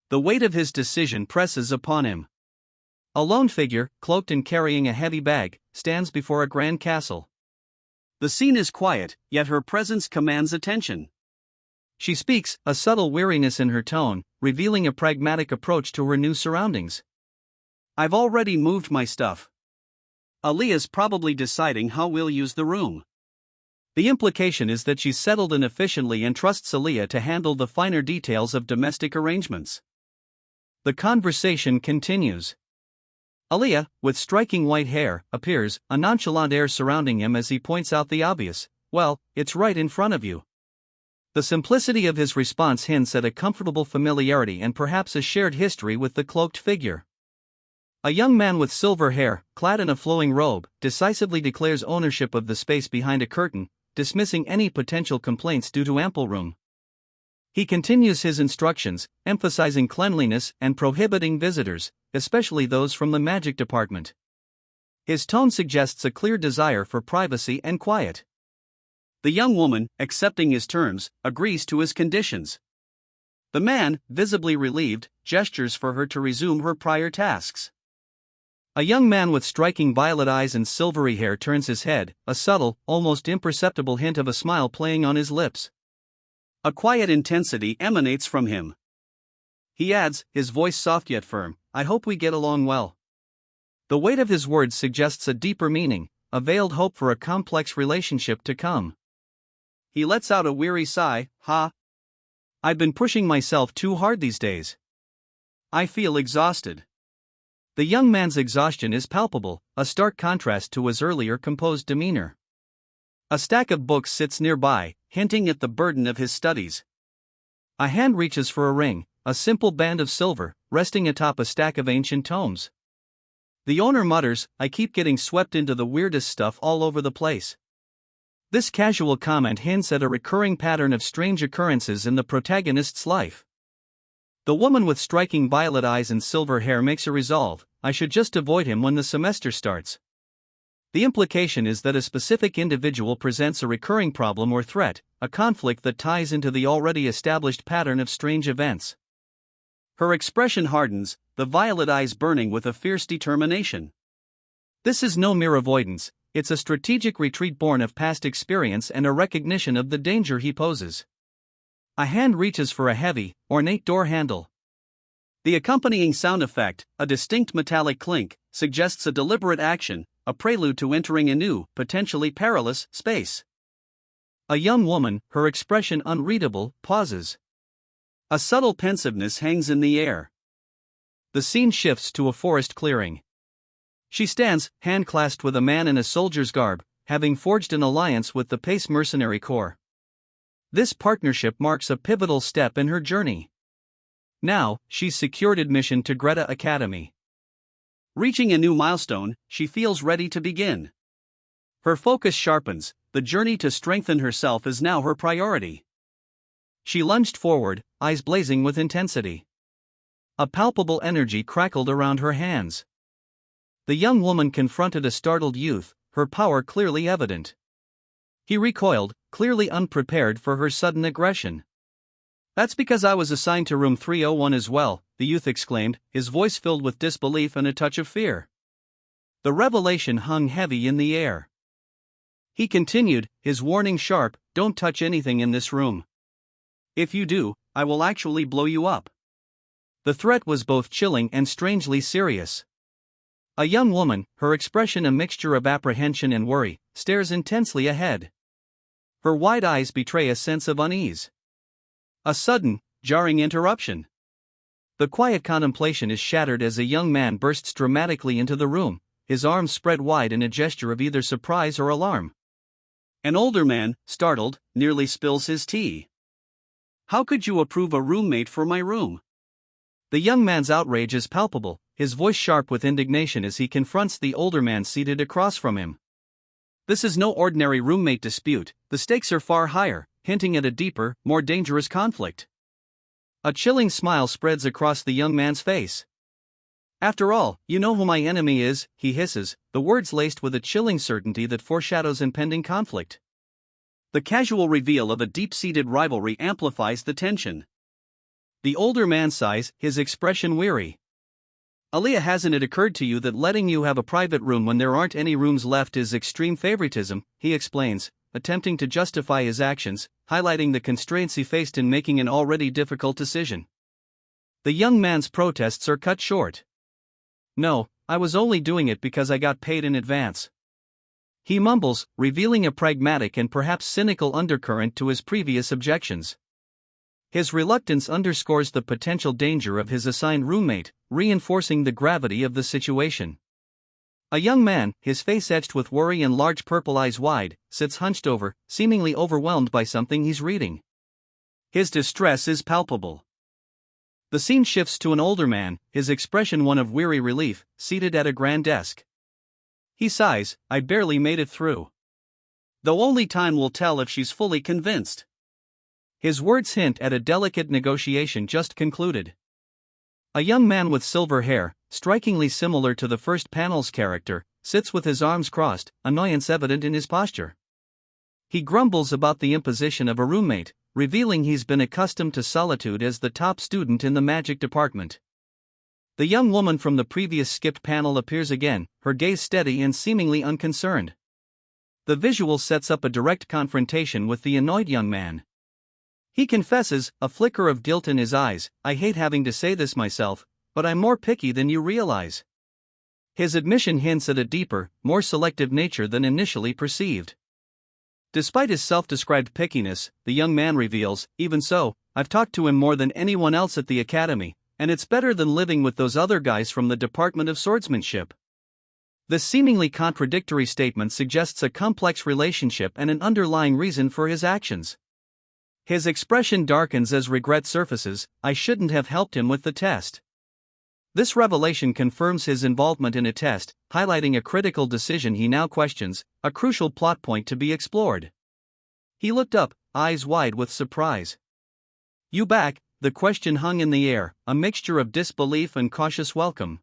The weight of his decision presses upon him. A lone figure, cloaked and carrying a heavy bag, stands before a grand castle. The scene is quiet, yet her presence commands attention. She speaks, a subtle weariness in her tone, revealing a pragmatic approach to her new surroundings. "I've already moved my stuff. Aaliyah's probably deciding how we'll use the room." The implication is that she's settled in efficiently and trusts Aaliyah to handle the finer details of domestic arrangements. The conversation continues. Aaliyah, with striking white hair, appears, a nonchalant air surrounding him as he points out the obvious, "Well, it's right in front of you." The simplicity of his response hints at a comfortable familiarity and perhaps a shared history with the cloaked figure. A young man with silver hair, clad in a flowing robe, decisively declares ownership of the space behind a curtain, dismissing any potential complaints due to ample room. He continues his instructions, emphasizing cleanliness and prohibiting visitors, especially those from the magic department. His tone suggests a clear desire for privacy and quiet. The young woman, accepting his terms, agrees to his conditions. The man, visibly relieved, gestures for her to resume her prior tasks. A young man with striking violet eyes and silvery hair turns his head, a subtle, almost imperceptible hint of a smile playing on his lips. A quiet intensity emanates from him. He adds, his voice soft yet firm, "I hope we get along well." The weight of his words suggests a deeper meaning, a veiled hope for a complex relationship to come. He lets out a weary sigh, I've been pushing myself too hard these days. I feel exhausted." The young man's exhaustion is palpable, a stark contrast to his earlier composed demeanor. A stack of books sits nearby, hinting at the burden of his studies. A hand reaches for a ring, a simple band of silver, resting atop a stack of ancient tomes. The owner mutters, "I keep getting swept into the weirdest stuff all over the place." This casual comment hints at a recurring pattern of strange occurrences in the protagonist's life. The woman with striking violet eyes and silver hair makes a resolve, "I should just avoid him when the semester starts." The implication is that a specific individual presents a recurring problem or threat, a conflict that ties into the already established pattern of strange events. Her expression hardens, the violet eyes burning with a fierce determination. This is no mere avoidance, it's a strategic retreat born of past experience and a recognition of the danger he poses. A hand reaches for a heavy, ornate door handle. The accompanying sound effect, a distinct metallic clink, suggests a deliberate action, a prelude to entering a new, potentially perilous, space. A young woman, her expression unreadable, pauses. A subtle pensiveness hangs in the air. The scene shifts to a forest clearing. She stands, hand-clasped with a man in a soldier's garb, having forged an alliance with the Pace Mercenary Corps. This partnership marks a pivotal step in her journey. Now, she's secured admission to Greta Academy. Reaching a new milestone, she feels ready to begin. Her focus sharpens, the journey to strengthen herself is now her priority. She lunged forward, eyes blazing with intensity. A palpable energy crackled around her hands. The young woman confronted a startled youth, her power clearly evident. He recoiled, clearly unprepared for her sudden aggression. "That's because I was assigned to room 301 as well," the youth exclaimed, his voice filled with disbelief and a touch of fear. The revelation hung heavy in the air. He continued, his warning sharp, "Don't touch anything in this room. If you do, I will actually blow you up." The threat was both chilling and strangely serious. A young woman, her expression a mixture of apprehension and worry, stares intensely ahead. Her wide eyes betray a sense of unease. A sudden, jarring interruption. The quiet contemplation is shattered as a young man bursts dramatically into the room, his arms spread wide in a gesture of either surprise or alarm. An older man, startled, nearly spills his tea. "How could you approve a roommate for my room?" The young man's outrage is palpable, his voice sharp with indignation as he confronts the older man seated across from him. This is no ordinary roommate dispute, the stakes are far higher, hinting at a deeper, more dangerous conflict. A chilling smile spreads across the young man's face. "After all, you know who my enemy is," he hisses, the words laced with a chilling certainty that foreshadows impending conflict. The casual reveal of a deep-seated rivalry amplifies the tension. The older man sighs, his expression weary. "Aaliyah, hasn't it occurred to you that letting you have a private room when there aren't any rooms left is extreme favoritism?" he explains, attempting to justify his actions, highlighting the constraints he faced in making an already difficult decision. The young man's protests are cut short. "No, I was only doing it because I got paid in advance," he mumbles, revealing a pragmatic and perhaps cynical undercurrent to his previous objections. His reluctance underscores the potential danger of his assigned roommate, reinforcing the gravity of the situation. A young man, his face etched with worry and large purple eyes wide, sits hunched over, seemingly overwhelmed by something he's reading. His distress is palpable. The scene shifts to an older man, his expression one of weary relief, seated at a grand desk. He sighs, "I barely made it through. Though only time will tell if she's fully convinced." His words hint at a delicate negotiation just concluded. A young man with silver hair, strikingly similar to the first panel's character, sits with his arms crossed, annoyance evident in his posture. He grumbles about the imposition of a roommate, revealing he's been accustomed to solitude as the top student in the magic department. The young woman from the previous skipped panel appears again, her gaze steady and seemingly unconcerned. The visual sets up a direct confrontation with the annoyed young man. He confesses, a flicker of guilt in his eyes, "I hate having to say this myself, but I'm more picky than you realize." His admission hints at a deeper, more selective nature than initially perceived. Despite his self-described pickiness, the young man reveals, "Even so, I've talked to him more than anyone else at the academy, and it's better than living with those other guys from the Department of Swordsmanship." This seemingly contradictory statement suggests a complex relationship and an underlying reason for his actions. His expression darkens as regret surfaces, "I shouldn't have helped him with the test." This revelation confirms his involvement in a test, highlighting a critical decision he now questions, a crucial plot point to be explored. He looked up, eyes wide with surprise. "You back?" The question hung in the air, a mixture of disbelief and cautious welcome.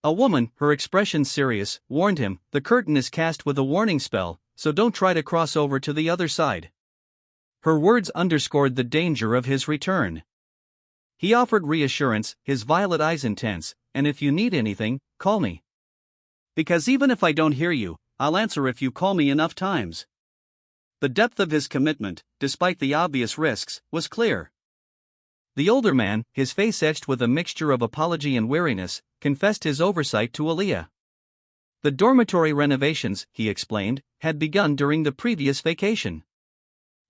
A woman, her expression serious, warned him, "The curtain is cast with a warning spell, so don't try to cross over to the other side." Her words underscored the danger of his return. He offered reassurance, his violet eyes intense, "And if you need anything, call me. Because even if I don't hear you, I'll answer if you call me enough times." The depth of his commitment, despite the obvious risks, was clear. The older man, his face etched with a mixture of apology and weariness, confessed his oversight to Aaliyah. The dormitory renovations, he explained, had begun during the previous vacation.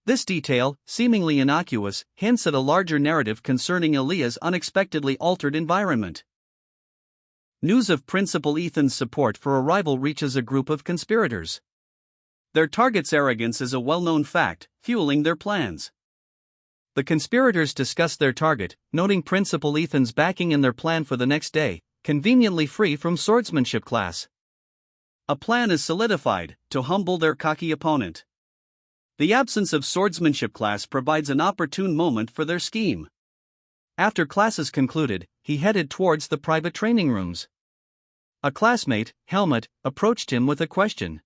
This detail, seemingly innocuous, hints at a larger narrative concerning Aaliyah's unexpectedly altered environment. News of Principal Ethan's support for a rival reaches a group of conspirators. Their target's arrogance is a well-known fact, fueling their plans. The conspirators discuss their target, noting Principal Ethan's backing in their plan for the next day, conveniently free from swordsmanship class. A plan is solidified, to humble their cocky opponent. The absence of swordsmanship class provides an opportune moment for their scheme. After classes concluded, he headed towards the private training rooms. A classmate, Helmut, approached him with a question.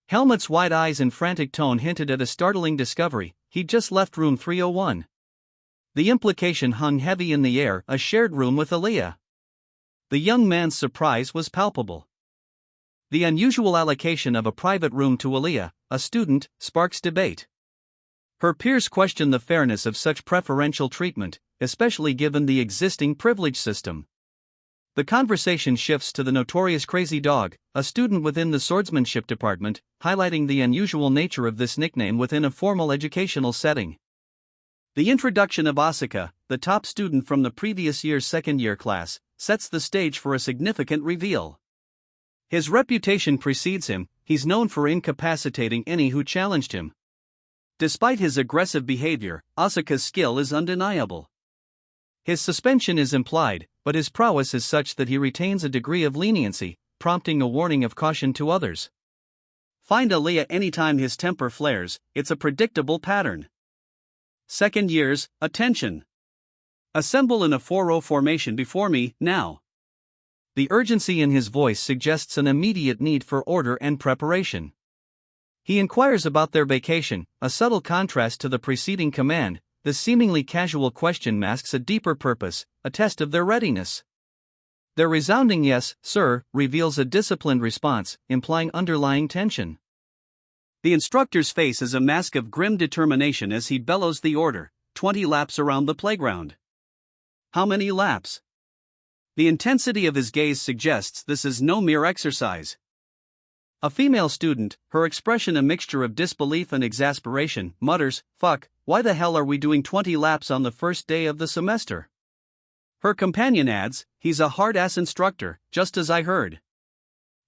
Helmut's wide eyes and frantic tone hinted at a startling discovery: he'd just left room 301. The implication hung heavy in the air, a shared room with Aaliyah. The young man's surprise was palpable. The unusual allocation of a private room to Aaliyah, a student, sparks debate. Her peers question the fairness of such preferential treatment, especially given the existing privilege system. The conversation shifts to the notorious Crazy Dog, a student within the swordsmanship department, highlighting the unusual nature of this nickname within a formal educational setting. The introduction of Asuka, the top student from the previous year's second-year class, sets the stage for a significant reveal. His reputation precedes him, he's known for incapacitating any who challenged him. Despite his aggressive behavior, Asuka's skill is undeniable. His suspension is implied, but his prowess is such that he retains a degree of leniency, prompting a warning of caution to others. Find Aaliyah anytime his temper flares, it's a predictable pattern. Second years, attention. Assemble in a 4-row formation before me, now. The urgency in his voice suggests an immediate need for order and preparation. He inquires about their vacation, a subtle contrast to the preceding command. The seemingly casual question masks a deeper purpose, a test of their readiness. Their resounding yes, sir, reveals a disciplined response, implying underlying tension. The instructor's face is a mask of grim determination as he bellows the order, 20 laps around the playground. How many laps? The intensity of his gaze suggests this is no mere exercise. A female student, her expression a mixture of disbelief and exasperation, mutters, "Fuck, why the hell are we doing 20 laps on the first day of the semester?" Her companion adds, "He's a hard-ass instructor, just as I heard."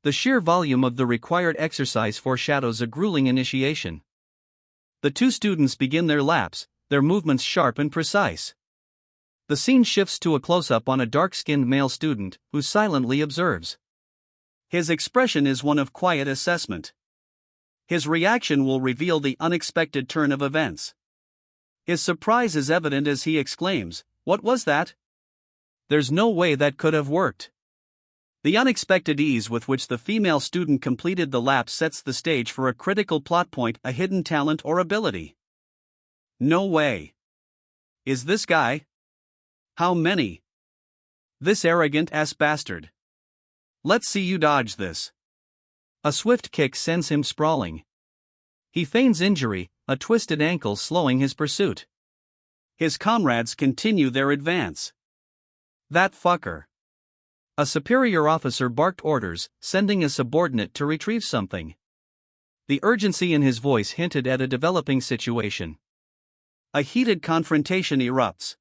The sheer volume of the required exercise foreshadows a grueling initiation. The two students begin their laps, their movements sharp and precise. The scene shifts to a close-up on a dark-skinned male student, who silently observes. His expression is one of quiet assessment. His reaction will reveal the unexpected turn of events. His surprise is evident as he exclaims, "What was that? There's no way that could have worked." The unexpected ease with which the female student completed the lap sets the stage for a critical plot point, a hidden talent or ability. No way. Is this guy? How many? This arrogant-ass bastard. Let's see you dodge this. A swift kick sends him sprawling. He feigns injury, a twisted ankle slowing his pursuit. His comrades continue their advance. That fucker. A superior officer barked orders, sending a subordinate to retrieve something. The urgency in his voice hinted at a developing situation. A heated confrontation erupts.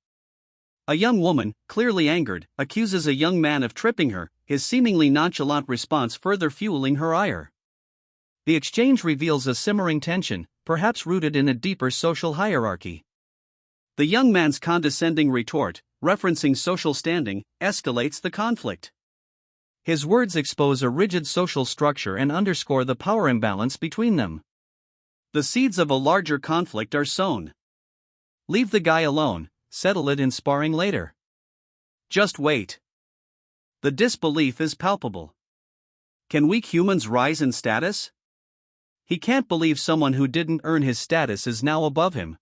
A young woman, clearly angered, accuses a young man of tripping her, his seemingly nonchalant response further fueling her ire. The exchange reveals a simmering tension, perhaps rooted in a deeper social hierarchy. The young man's condescending retort, referencing social standing, escalates the conflict. His words expose a rigid social structure and underscore the power imbalance between them. The seeds of a larger conflict are sown. Leave the guy alone, settle it in sparring later. Just wait. The disbelief is palpable. Can weak humans rise in status? He can't believe someone who didn't earn his status is now above him.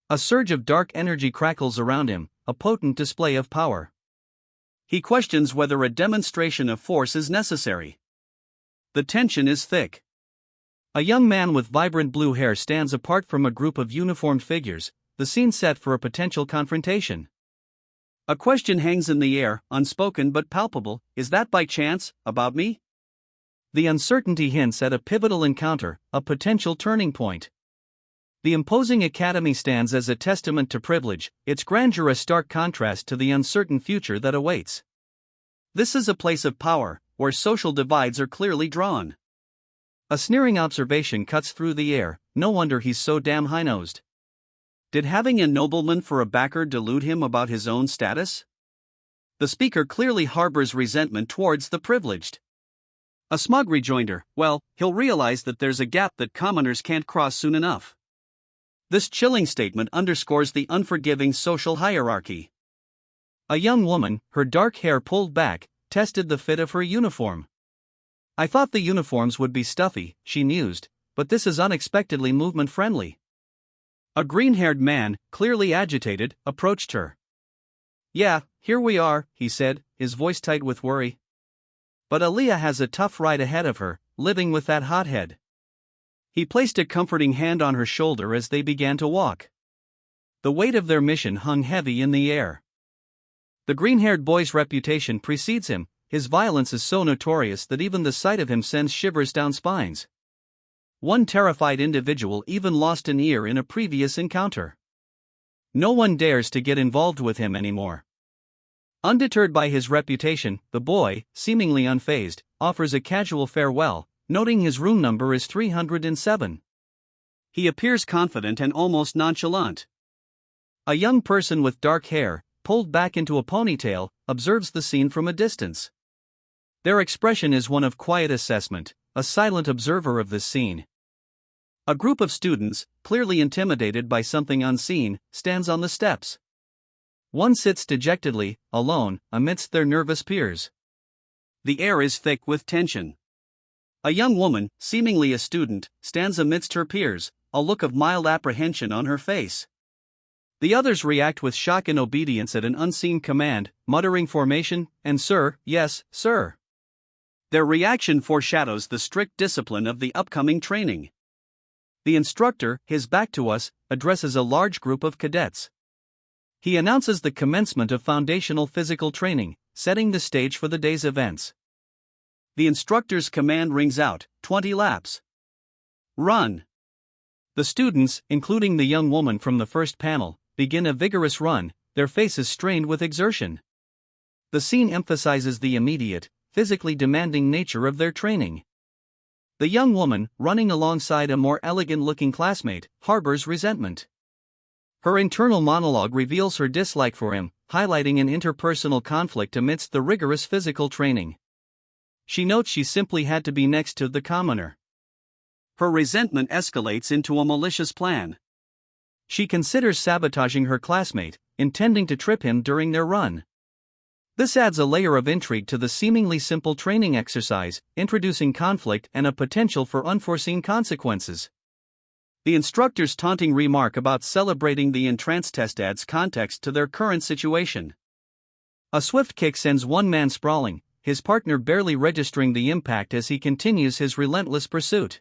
A surge of dark energy crackles around him, a potent display of power. He questions whether a demonstration of force is necessary. The tension is thick. A young man with vibrant blue hair stands apart from a group of uniformed figures, the scene set for a potential confrontation. A question hangs in the air, unspoken but palpable, "Is that by chance about me?" The uncertainty hints at a pivotal encounter, a potential turning point. The imposing academy stands as a testament to privilege, its grandeur a stark contrast to the uncertain future that awaits. This is a place of power, where social divides are clearly drawn. A sneering observation cuts through the air, "No wonder he's so damn high-nosed. Did having a nobleman for a backer delude him about his own status?" The speaker clearly harbors resentment towards the privileged. A smug rejoinder, "Well, he'll realize that there's a gap that commoners can't cross soon enough." This chilling statement underscores the unforgiving social hierarchy. A young woman, her dark hair pulled back, tested the fit of her uniform. "I thought the uniforms would be stuffy," she mused, "but this is unexpectedly movement-friendly." A green-haired man, clearly agitated, approached her. "Yeah, here we are," he said, his voice tight with worry. "But Aaliyah has a tough ride ahead of her, living with that hothead." He placed a comforting hand on her shoulder as they began to walk. The weight of their mission hung heavy in the air. The green-haired boy's reputation precedes him. His violence is so notorious that even the sight of him sends shivers down spines. One terrified individual even lost an ear in a previous encounter. No one dares to get involved with him anymore. Undeterred by his reputation, the boy, seemingly unfazed, offers a casual farewell, noting his room number is 307. He appears confident and almost nonchalant. A young person with dark hair, pulled back into a ponytail, observes the scene from a distance. Their expression is one of quiet assessment, a silent observer of this scene. A group of students, clearly intimidated by something unseen, stands on the steps. One sits dejectedly, alone, amidst their nervous peers. The air is thick with tension. A young woman, seemingly a student, stands amidst her peers, a look of mild apprehension on her face. The others react with shock and obedience at an unseen command, muttering formation, and "Sir, yes, sir." Their reaction foreshadows the strict discipline of the upcoming training. The instructor, his back to us, addresses a large group of cadets. He announces the commencement of foundational physical training, setting the stage for the day's events. The instructor's command rings out, 20 laps. Run! The students, including the young woman from the first panel, begin a vigorous run, their faces strained with exertion. The scene emphasizes the immediate, physically demanding nature of their training. The young woman, running alongside a more elegant-looking classmate, harbors resentment. Her internal monologue reveals her dislike for him, highlighting an interpersonal conflict amidst the rigorous physical training. She notes she simply had to be next to the commoner. Her resentment escalates into a malicious plan. She considers sabotaging her classmate, intending to trip him during their run. This adds a layer of intrigue to the seemingly simple training exercise, introducing conflict and a potential for unforeseen consequences. The instructor's taunting remark about celebrating the entrance test adds context to their current situation. A swift kick sends one man sprawling, his partner barely registering the impact as he continues his relentless pursuit.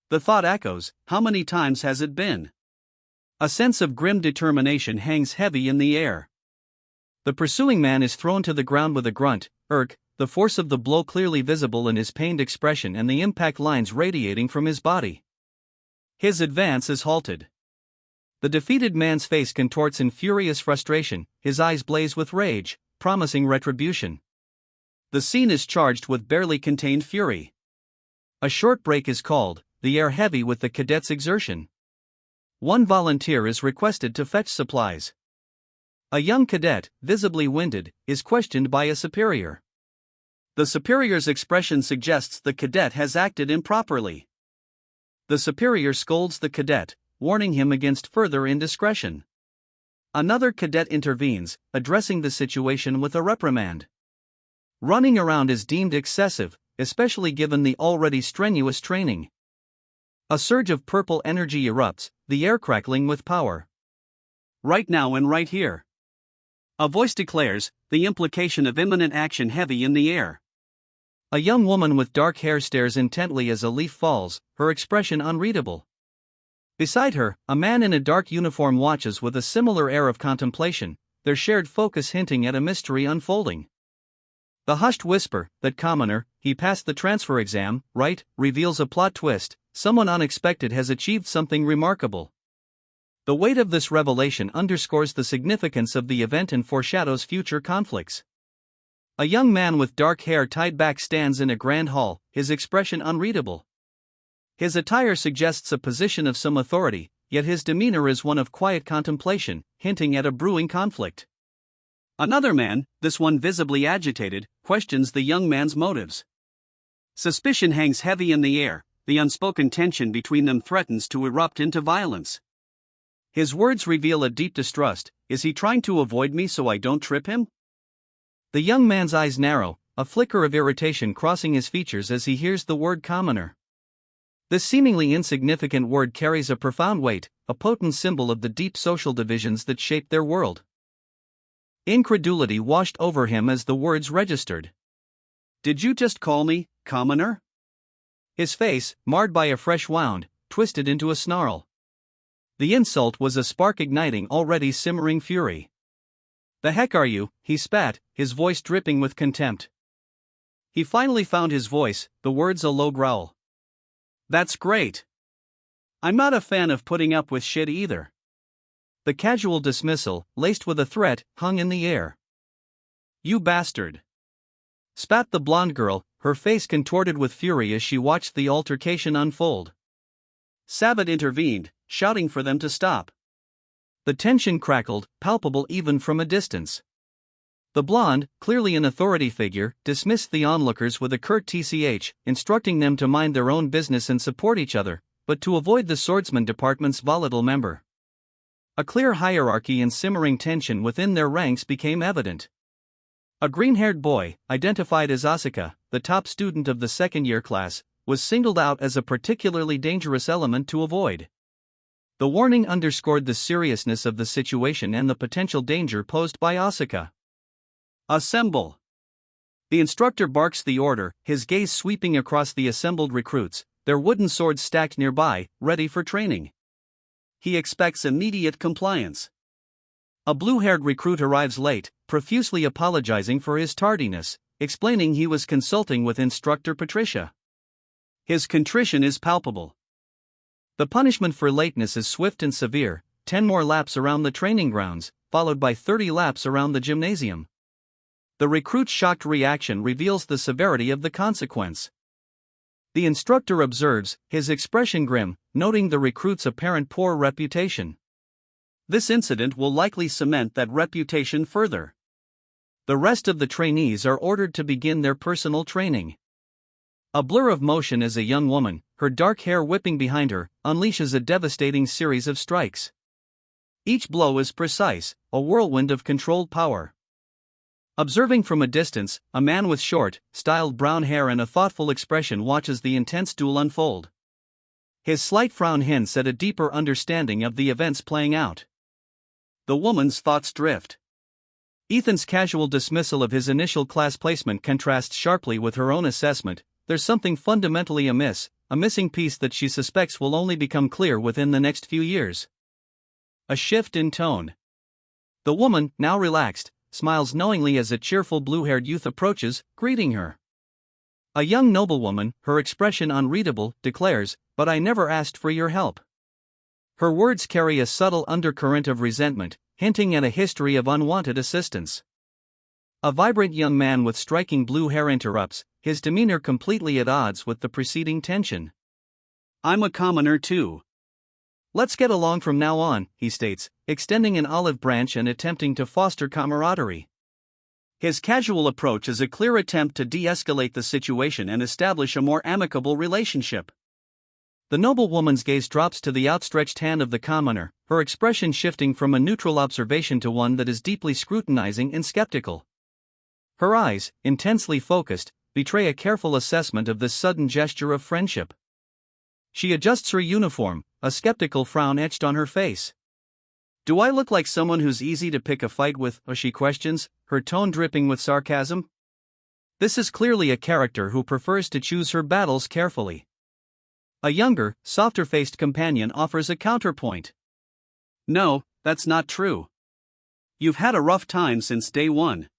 The thought echoes, how many times has it been? A sense of grim determination hangs heavy in the air. The pursuing man is thrown to the ground with a grunt, the force of the blow clearly visible in his pained expression and the impact lines radiating from his body. His advance is halted. The defeated man's face contorts in furious frustration, his eyes blaze with rage, promising retribution. The scene is charged with barely contained fury. A short break is called, the air heavy with the cadets' exertion. One volunteer is requested to fetch supplies. A young cadet, visibly winded, is questioned by a superior. The superior's expression suggests the cadet has acted improperly. The superior scolds the cadet, warning him against further indiscretion. Another cadet intervenes, addressing the situation with a reprimand. Running around is deemed excessive, especially given the already strenuous training. A surge of purple energy erupts, the air crackling with power. Right now and right here. A voice declares, the implication of imminent action heavy in the air. A young woman with dark hair stares intently as a leaf falls, her expression unreadable. Beside her, a man in a dark uniform watches with a similar air of contemplation, their shared focus hinting at a mystery unfolding. The hushed whisper, that commoner, he passed the transfer exam, right, reveals a plot twist, someone unexpected has achieved something remarkable. The weight of this revelation underscores the significance of the event and foreshadows future conflicts. A young man with dark hair tied back stands in a grand hall, his expression unreadable. His attire suggests a position of some authority, yet his demeanor is one of quiet contemplation, hinting at a brewing conflict. Another man, this one visibly agitated, questions the young man's motives. Suspicion hangs heavy in the air, the unspoken tension between them threatens to erupt into violence. His words reveal a deep distrust. Is he trying to avoid me so I don't trip him? The young man's eyes narrow, a flicker of irritation crossing his features as he hears the word commoner. This seemingly insignificant word carries a profound weight, a potent symbol of the deep social divisions that shape their world. Incredulity washed over him as the words registered. "Did you just call me, commoner?" His face, marred by a fresh wound, twisted into a snarl. The insult was a spark igniting already simmering fury. "The heck are you?" he spat, his voice dripping with contempt. He finally found his voice, the words a low growl. "That's great. I'm not a fan of putting up with shit either." The casual dismissal, laced with a threat, hung in the air. "You bastard!" spat the blonde girl, her face contorted with fury as she watched the altercation unfold. Sabat intervened, shouting for them to stop. The tension crackled, palpable even from a distance. The blonde, clearly an authority figure, dismissed the onlookers with a curt tch, instructing them to mind their own business and support each other, but to avoid the swordsman department's volatile member. A clear hierarchy and simmering tension within their ranks became evident. A green-haired boy, identified as Asuka, the top student of the second-year class, was singled out as a particularly dangerous element to avoid. The warning underscored the seriousness of the situation and the potential danger posed by Asuka. "Assemble!" The instructor barks the order, his gaze sweeping across the assembled recruits, their wooden swords stacked nearby, ready for training. He expects immediate compliance. A blue-haired recruit arrives late, profusely apologizing for his tardiness, explaining he was consulting with instructor Patricia. His contrition is palpable. The punishment for lateness is swift and severe: 10 more laps around the training grounds, followed by 30 laps around the gymnasium. The recruit's shocked reaction reveals the severity of the consequence. The instructor observes, his expression grim, noting the recruit's apparent poor reputation. This incident will likely cement that reputation further. The rest of the trainees are ordered to begin their personal training. A blur of motion as a young woman, her dark hair whipping behind her, unleashes a devastating series of strikes. Each blow is precise, a whirlwind of controlled power. Observing from a distance, a man with short, styled brown hair and a thoughtful expression watches the intense duel unfold. His slight frown hints at a deeper understanding of the events playing out. The woman's thoughts drift. Ethan's casual dismissal of his initial class placement contrasts sharply with her own assessment. There's something fundamentally amiss, a missing piece that she suspects will only become clear within the next few years. A shift in tone. The woman, now relaxed, smiles knowingly as a cheerful blue-haired youth approaches, greeting her. A young noblewoman, her expression unreadable, declares, "But I never asked for your help." Her words carry a subtle undercurrent of resentment, hinting at a history of unwanted assistance. A vibrant young man with striking blue hair interrupts, his demeanor completely at odds with the preceding tension. "I'm a commoner too. Let's get along from now on," he states, extending an olive branch and attempting to foster camaraderie. His casual approach is a clear attempt to de-escalate the situation and establish a more amicable relationship. The noblewoman's gaze drops to the outstretched hand of the commoner, her expression shifting from a neutral observation to one that is deeply scrutinizing and skeptical. Her eyes, intensely focused, betray a careful assessment of this sudden gesture of friendship. She adjusts her uniform, a skeptical frown etched on her face. "Do I look like someone who's easy to pick a fight with?" she questions, her tone dripping with sarcasm. This is clearly a character who prefers to choose her battles carefully. A younger, softer-faced companion offers a counterpoint. "No, that's not true. You've had a rough time since day one."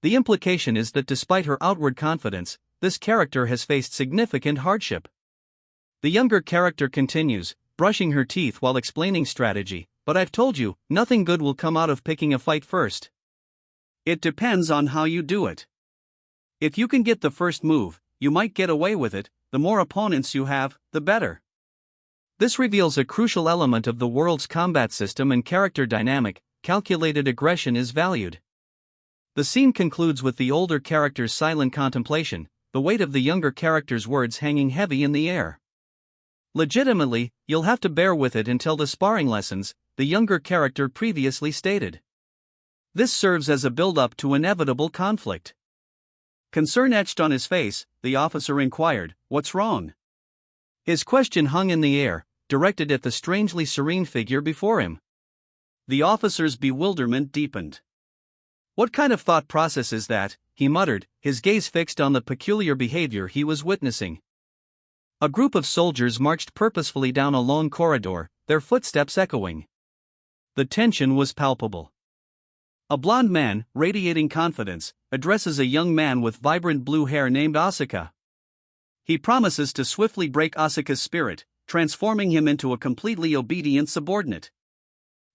The implication is that despite her outward confidence, this character has faced significant hardship. The younger character continues, brushing her teeth while explaining strategy, "But I've told you, nothing good will come out of picking a fight first. It depends on how you do it. If you can get the first move, you might get away with it. The more opponents you have, the better." This reveals a crucial element of the world's combat system and character dynamic: calculated aggression is valued. The scene concludes with the older character's silent contemplation, the weight of the younger character's words hanging heavy in the air. "Legitimately, you'll have to bear with it until the sparring lessons," the younger character previously stated. This serves as a build-up to inevitable conflict. Concern etched on his face, the officer inquired, "What's wrong?" His question hung in the air, directed at the strangely serene figure before him. The officer's bewilderment deepened. "What kind of thought process is that?" he muttered, his gaze fixed on the peculiar behavior he was witnessing. A group of soldiers marched purposefully down a long corridor, their footsteps echoing. The tension was palpable. A blond man, radiating confidence, addresses a young man with vibrant blue hair named Asuka. He promises to swiftly break Asuka's spirit, transforming him into a completely obedient subordinate.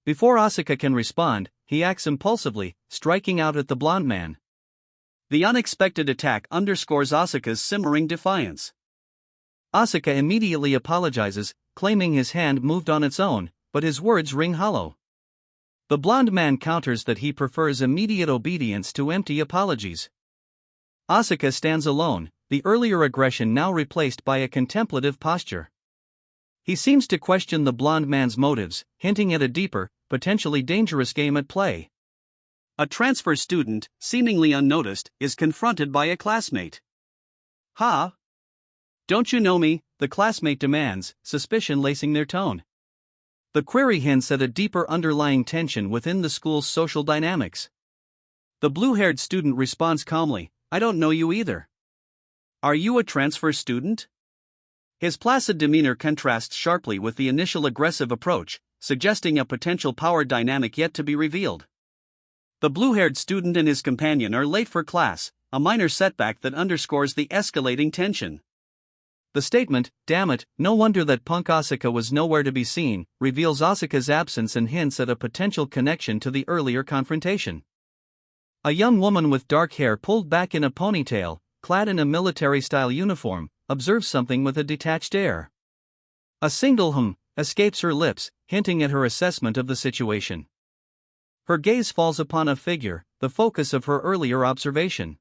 Before Asuka can respond, he acts impulsively, striking out at the blond man. The unexpected attack underscores Asuka's simmering defiance. Asuka immediately apologizes, claiming his hand moved on its own, but his words ring hollow. The blond man counters that he prefers immediate obedience to empty apologies. Asuka stands alone, the earlier aggression now replaced by a contemplative posture. He seems to question the blond man's motives, hinting at a deeper, potentially dangerous game at play. A transfer student, seemingly unnoticed, is confronted by a classmate. "Ha! Don't you know me?" the classmate demands, suspicion lacing their tone. The query hints at a deeper underlying tension within the school's social dynamics. The blue-haired student responds calmly, "I don't know you either." "Are you a transfer student?" His placid demeanor contrasts sharply with the initial aggressive approach, suggesting a potential power dynamic yet to be revealed. The blue-haired student and his companion are late for class, a minor setback that underscores the escalating tension. The statement, "Damn it, no wonder that punk Asuka was nowhere to be seen," reveals Asuka's absence and hints at a potential connection to the earlier confrontation. A young woman with dark hair pulled back in a ponytail, clad in a military-style uniform, observes something with a detached air. A single hum escapes her lips, hinting at her assessment of the situation. Her gaze falls upon a figure, the focus of her earlier observation.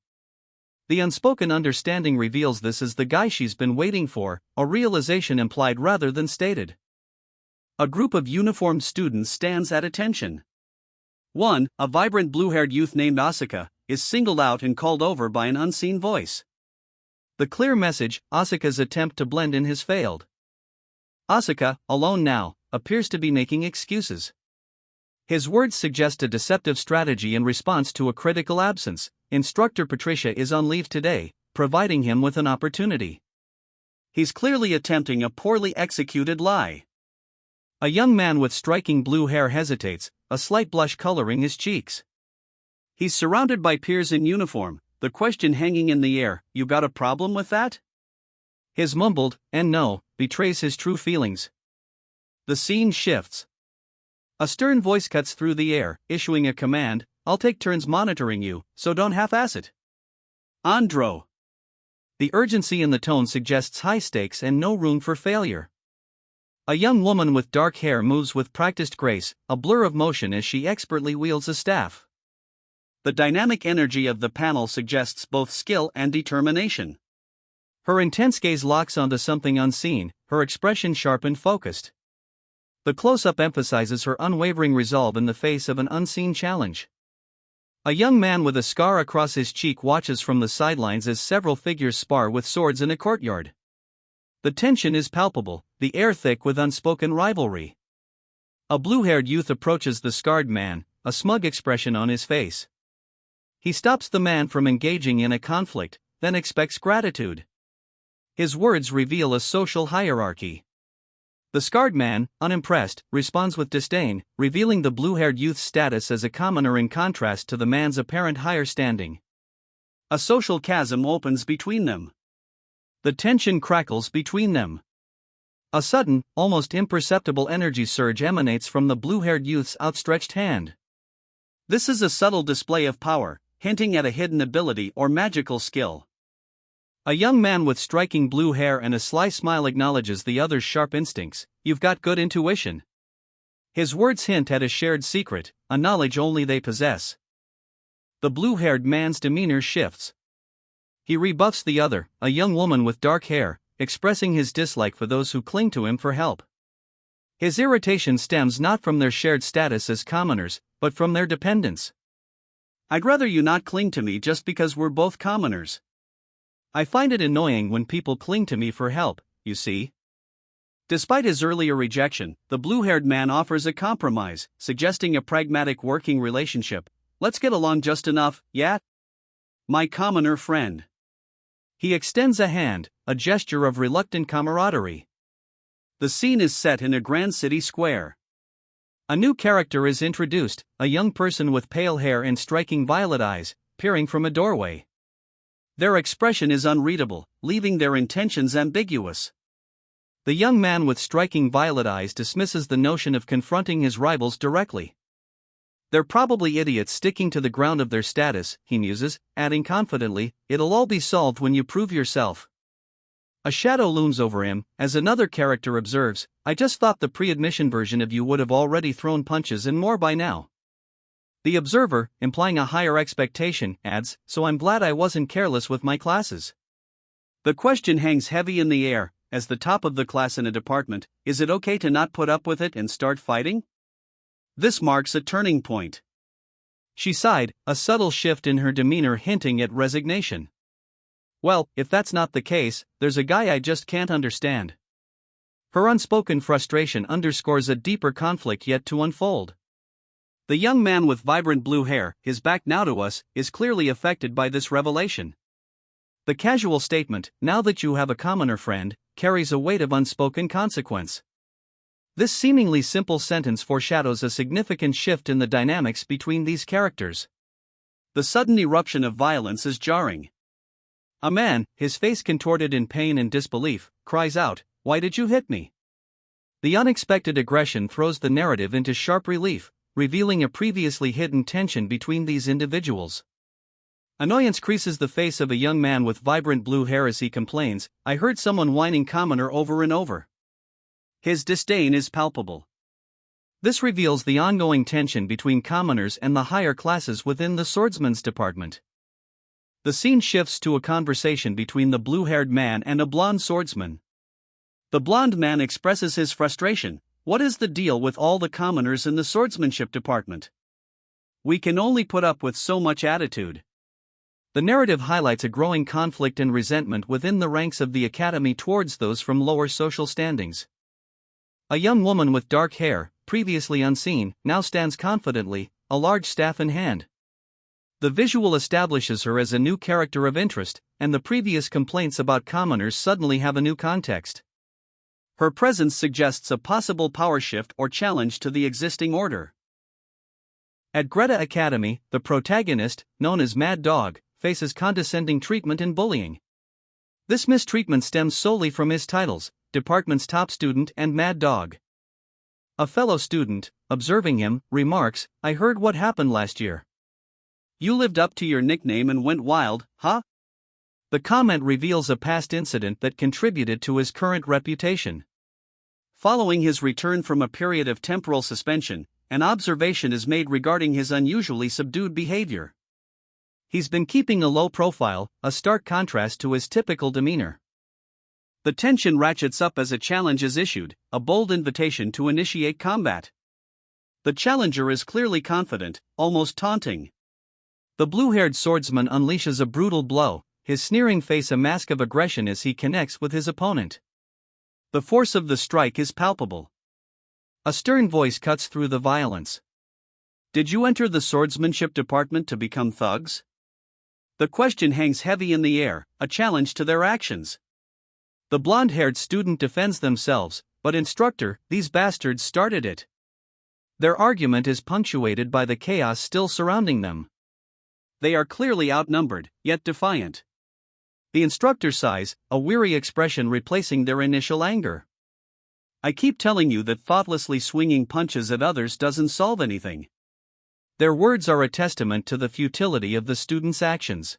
The unspoken understanding reveals this is the guy she's been waiting for, a realization implied rather than stated. A group of uniformed students stands at attention. One, a vibrant blue-haired youth named Asuka, is singled out and called over by an unseen voice. The clear message, Asuka's attempt to blend in has failed. Asuka, alone now, appears to be making excuses. His words suggest a deceptive strategy in response to a critical absence. Instructor Patricia is on leave today, providing him with an opportunity. He's clearly attempting a poorly executed lie. A young man with striking blue hair hesitates, a slight blush coloring his cheeks. He's surrounded by peers in uniform, the question hanging in the air, "You got a problem with that?" His mumbled, "and no," betrays his true feelings. The scene shifts. A stern voice cuts through the air, issuing a command, "I'll take turns monitoring you, so don't half-ass it." Andro. The urgency in the tone suggests high stakes and no room for failure. A young woman with dark hair moves with practiced grace, a blur of motion as she expertly wields a staff. The dynamic energy of the panel suggests both skill and determination. Her intense gaze locks onto something unseen, her expression sharp and focused. The close-up emphasizes her unwavering resolve in the face of an unseen challenge. A young man with a scar across his cheek watches from the sidelines as several figures spar with swords in a courtyard. The tension is palpable, the air thick with unspoken rivalry. A blue-haired youth approaches the scarred man, a smug expression on his face. He stops the man from engaging in a conflict, then expects gratitude. His words reveal a social hierarchy. The scarred man, unimpressed, responds with disdain, revealing the blue-haired youth's status as a commoner in contrast to the man's apparent higher standing. A social chasm opens between them. The tension crackles between them. A sudden, almost imperceptible energy surge emanates from the blue-haired youth's outstretched hand. This is a subtle display of power, hinting at a hidden ability or magical skill. A young man with striking blue hair and a sly smile acknowledges the other's sharp instincts. "You've got good intuition." His words hint at a shared secret, a knowledge only they possess. The blue-haired man's demeanor shifts. He rebuffs the other, a young woman with dark hair, expressing his dislike for those who cling to him for help. His irritation stems not from their shared status as commoners, but from their dependence. "I'd rather you not cling to me just because we're both commoners. I find it annoying when people cling to me for help, you see." Despite his earlier rejection, the blue-haired man offers a compromise, suggesting a pragmatic working relationship. Let's get along just enough, yeah? My commoner friend. He extends a hand, a gesture of reluctant camaraderie. The scene is set in a grand city square. A new character is introduced, a young person with pale hair and striking violet eyes, peering from a doorway. Their expression is unreadable, leaving their intentions ambiguous. The young man with striking violet eyes dismisses the notion of confronting his rivals directly. They're probably idiots sticking to the ground of their status, he muses, adding confidently, it'll all be solved when you prove yourself. A shadow looms over him, as another character observes, I just thought the pre-admission version of you would have already thrown punches and more by now. The observer, implying a higher expectation, adds, so I'm glad I wasn't careless with my classes. The question hangs heavy in the air, as the top of the class in a department, is it okay to not put up with it and start fighting? This marks a turning point. She sighed, a subtle shift in her demeanor hinting at resignation. Well, if that's not the case, there's a guy I just can't understand. Her unspoken frustration underscores a deeper conflict yet to unfold. The young man with vibrant blue hair, his back now to us, is clearly affected by this revelation. The casual statement, now that you have a commoner friend, carries a weight of unspoken consequence. This seemingly simple sentence foreshadows a significant shift in the dynamics between these characters. The sudden eruption of violence is jarring. A man, his face contorted in pain and disbelief, cries out, "Why did you hit me?" The unexpected aggression throws the narrative into sharp relief, revealing a previously hidden tension between these individuals. Annoyance creases the face of a young man with vibrant blue hair as he complains, I heard someone whining commoner over and over. His disdain is palpable. This reveals the ongoing tension between commoners and the higher classes within the swordsman's department. The scene shifts to a conversation between the blue-haired man and a blonde swordsman. The blonde man expresses his frustration. What is the deal with all the commoners in the swordsmanship department? We can only put up with so much attitude. The narrative highlights a growing conflict and resentment within the ranks of the academy towards those from lower social standings. A young woman with dark hair, previously unseen, now stands confidently, a large staff in hand. The visual establishes her as a new character of interest, and the previous complaints about commoners suddenly have a new context. Her presence suggests a possible power shift or challenge to the existing order. At Greta Academy, the protagonist, known as Mad Dog, faces condescending treatment and bullying. This mistreatment stems solely from his titles, department's top student and Mad Dog. A fellow student, observing him, remarks, I heard what happened last year. You lived up to your nickname and went wild, huh? The comment reveals a past incident that contributed to his current reputation. Following his return from a period of temporal suspension, an observation is made regarding his unusually subdued behavior. He's been keeping a low profile, a stark contrast to his typical demeanor. The tension ratchets up as a challenge is issued, a bold invitation to initiate combat. The challenger is clearly confident, almost taunting. The blue-haired swordsman unleashes a brutal blow, his sneering face a mask of aggression as he connects with his opponent. The force of the strike is palpable. A stern voice cuts through the violence. Did you enter the swordsmanship department to become thugs? The question hangs heavy in the air, a challenge to their actions. The blonde-haired student defends themselves, but instructor, these bastards started it. Their argument is punctuated by the chaos still surrounding them. They are clearly outnumbered, yet defiant. The instructor sighs, a weary expression replacing their initial anger. I keep telling you that thoughtlessly swinging punches at others doesn't solve anything. Their words are a testament to the futility of the student's actions.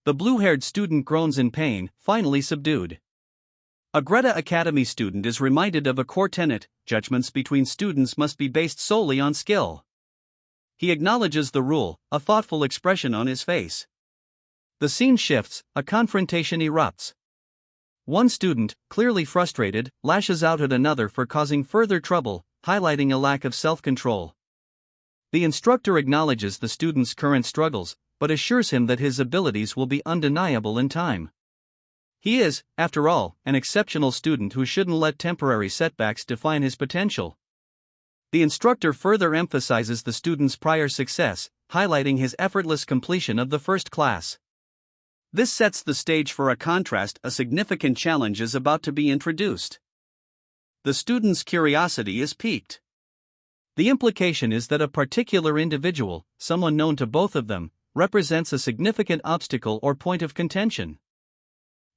The blue-haired student groans in pain, finally subdued. A Greta Academy student is reminded of a core tenet: judgments between students must be based solely on skill. He acknowledges the rule, a thoughtful expression on his face. The scene shifts, a confrontation erupts. One student, clearly frustrated, lashes out at another for causing further trouble, highlighting a lack of self-control. The instructor acknowledges the student's current struggles, but assures him that his abilities will be undeniable in time. He is, after all, an exceptional student who shouldn't let temporary setbacks define his potential. The instructor further emphasizes the student's prior success, highlighting his effortless completion of the first class. This sets the stage for a contrast. A significant challenge is about to be introduced. The student's curiosity is piqued. The implication is that a particular individual, someone known to both of them, represents a significant obstacle or point of contention.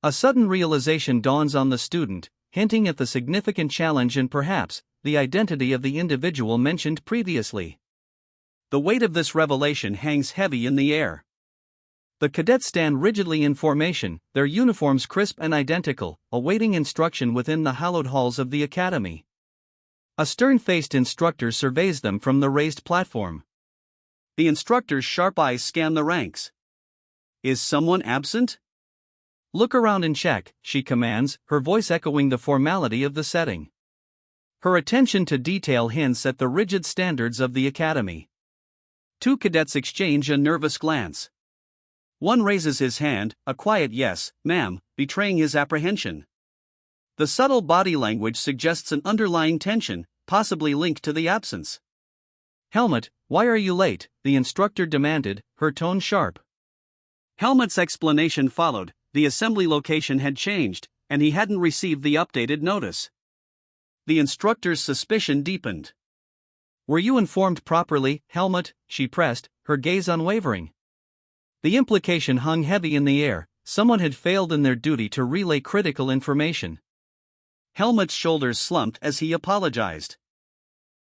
A sudden realization dawns on the student, hinting at the significant challenge and perhaps the identity of the individual mentioned previously. The weight of this revelation hangs heavy in the air. The cadets stand rigidly in formation, their uniforms crisp and identical, awaiting instruction within the hallowed halls of the academy. A stern-faced instructor surveys them from the raised platform. The instructor's sharp eyes scan the ranks. Is someone absent? Look around and check, she commands, her voice echoing the formality of the setting. Her attention to detail hints at the rigid standards of the academy. Two cadets exchange a nervous glance. One raises his hand, a quiet yes, ma'am, betraying his apprehension. The subtle body language suggests an underlying tension, possibly linked to the absence. Helmut, why are you late? The instructor demanded, her tone sharp. Helmut's explanation followed. The assembly location had changed, and he hadn't received the updated notice. The instructor's suspicion deepened. Were you informed properly, Helmut? She pressed, her gaze unwavering. The implication hung heavy in the air. Someone had failed in their duty to relay critical information. Helmut's shoulders slumped as he apologized.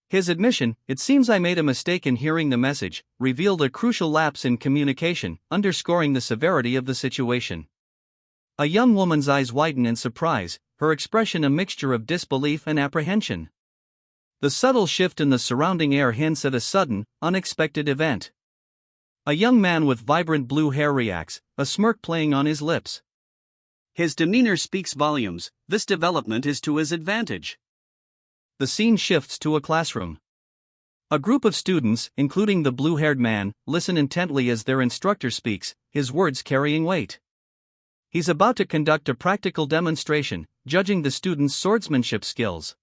His admission, "It seems I made a mistake in hearing the message," revealed a crucial lapse in communication, underscoring the severity of the situation. A young woman's eyes widen in surprise, her expression a mixture of disbelief and apprehension. The subtle shift in the surrounding air hints at a sudden, unexpected event. A young man with vibrant blue hair reacts, a smirk playing on his lips. His demeanor speaks volumes. This development is to his advantage. The scene shifts to a classroom. A group of students, including the blue-haired man, listen intently as their instructor speaks, his words carrying weight. He's about to conduct a practical demonstration, judging the students' swordsmanship skills.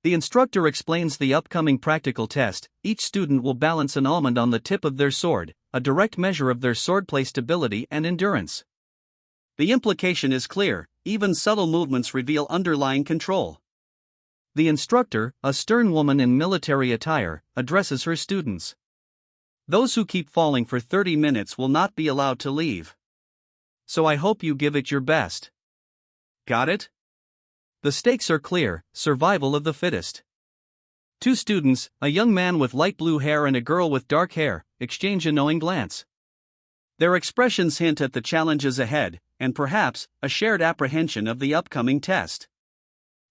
The instructor explains the upcoming practical test. Each student will balance an almond on the tip of their sword, a direct measure of their swordplay stability and endurance. The implication is clear, even subtle movements reveal underlying control. The instructor, a stern woman in military attire, addresses her students. Those who keep falling for 30 minutes will not be allowed to leave. So I hope you give it your best. Got it? The stakes are clear, survival of the fittest. Two students, a young man with light blue hair and a girl with dark hair, exchange a knowing glance. Their expressions hint at the challenges ahead, and perhaps, a shared apprehension of the upcoming test.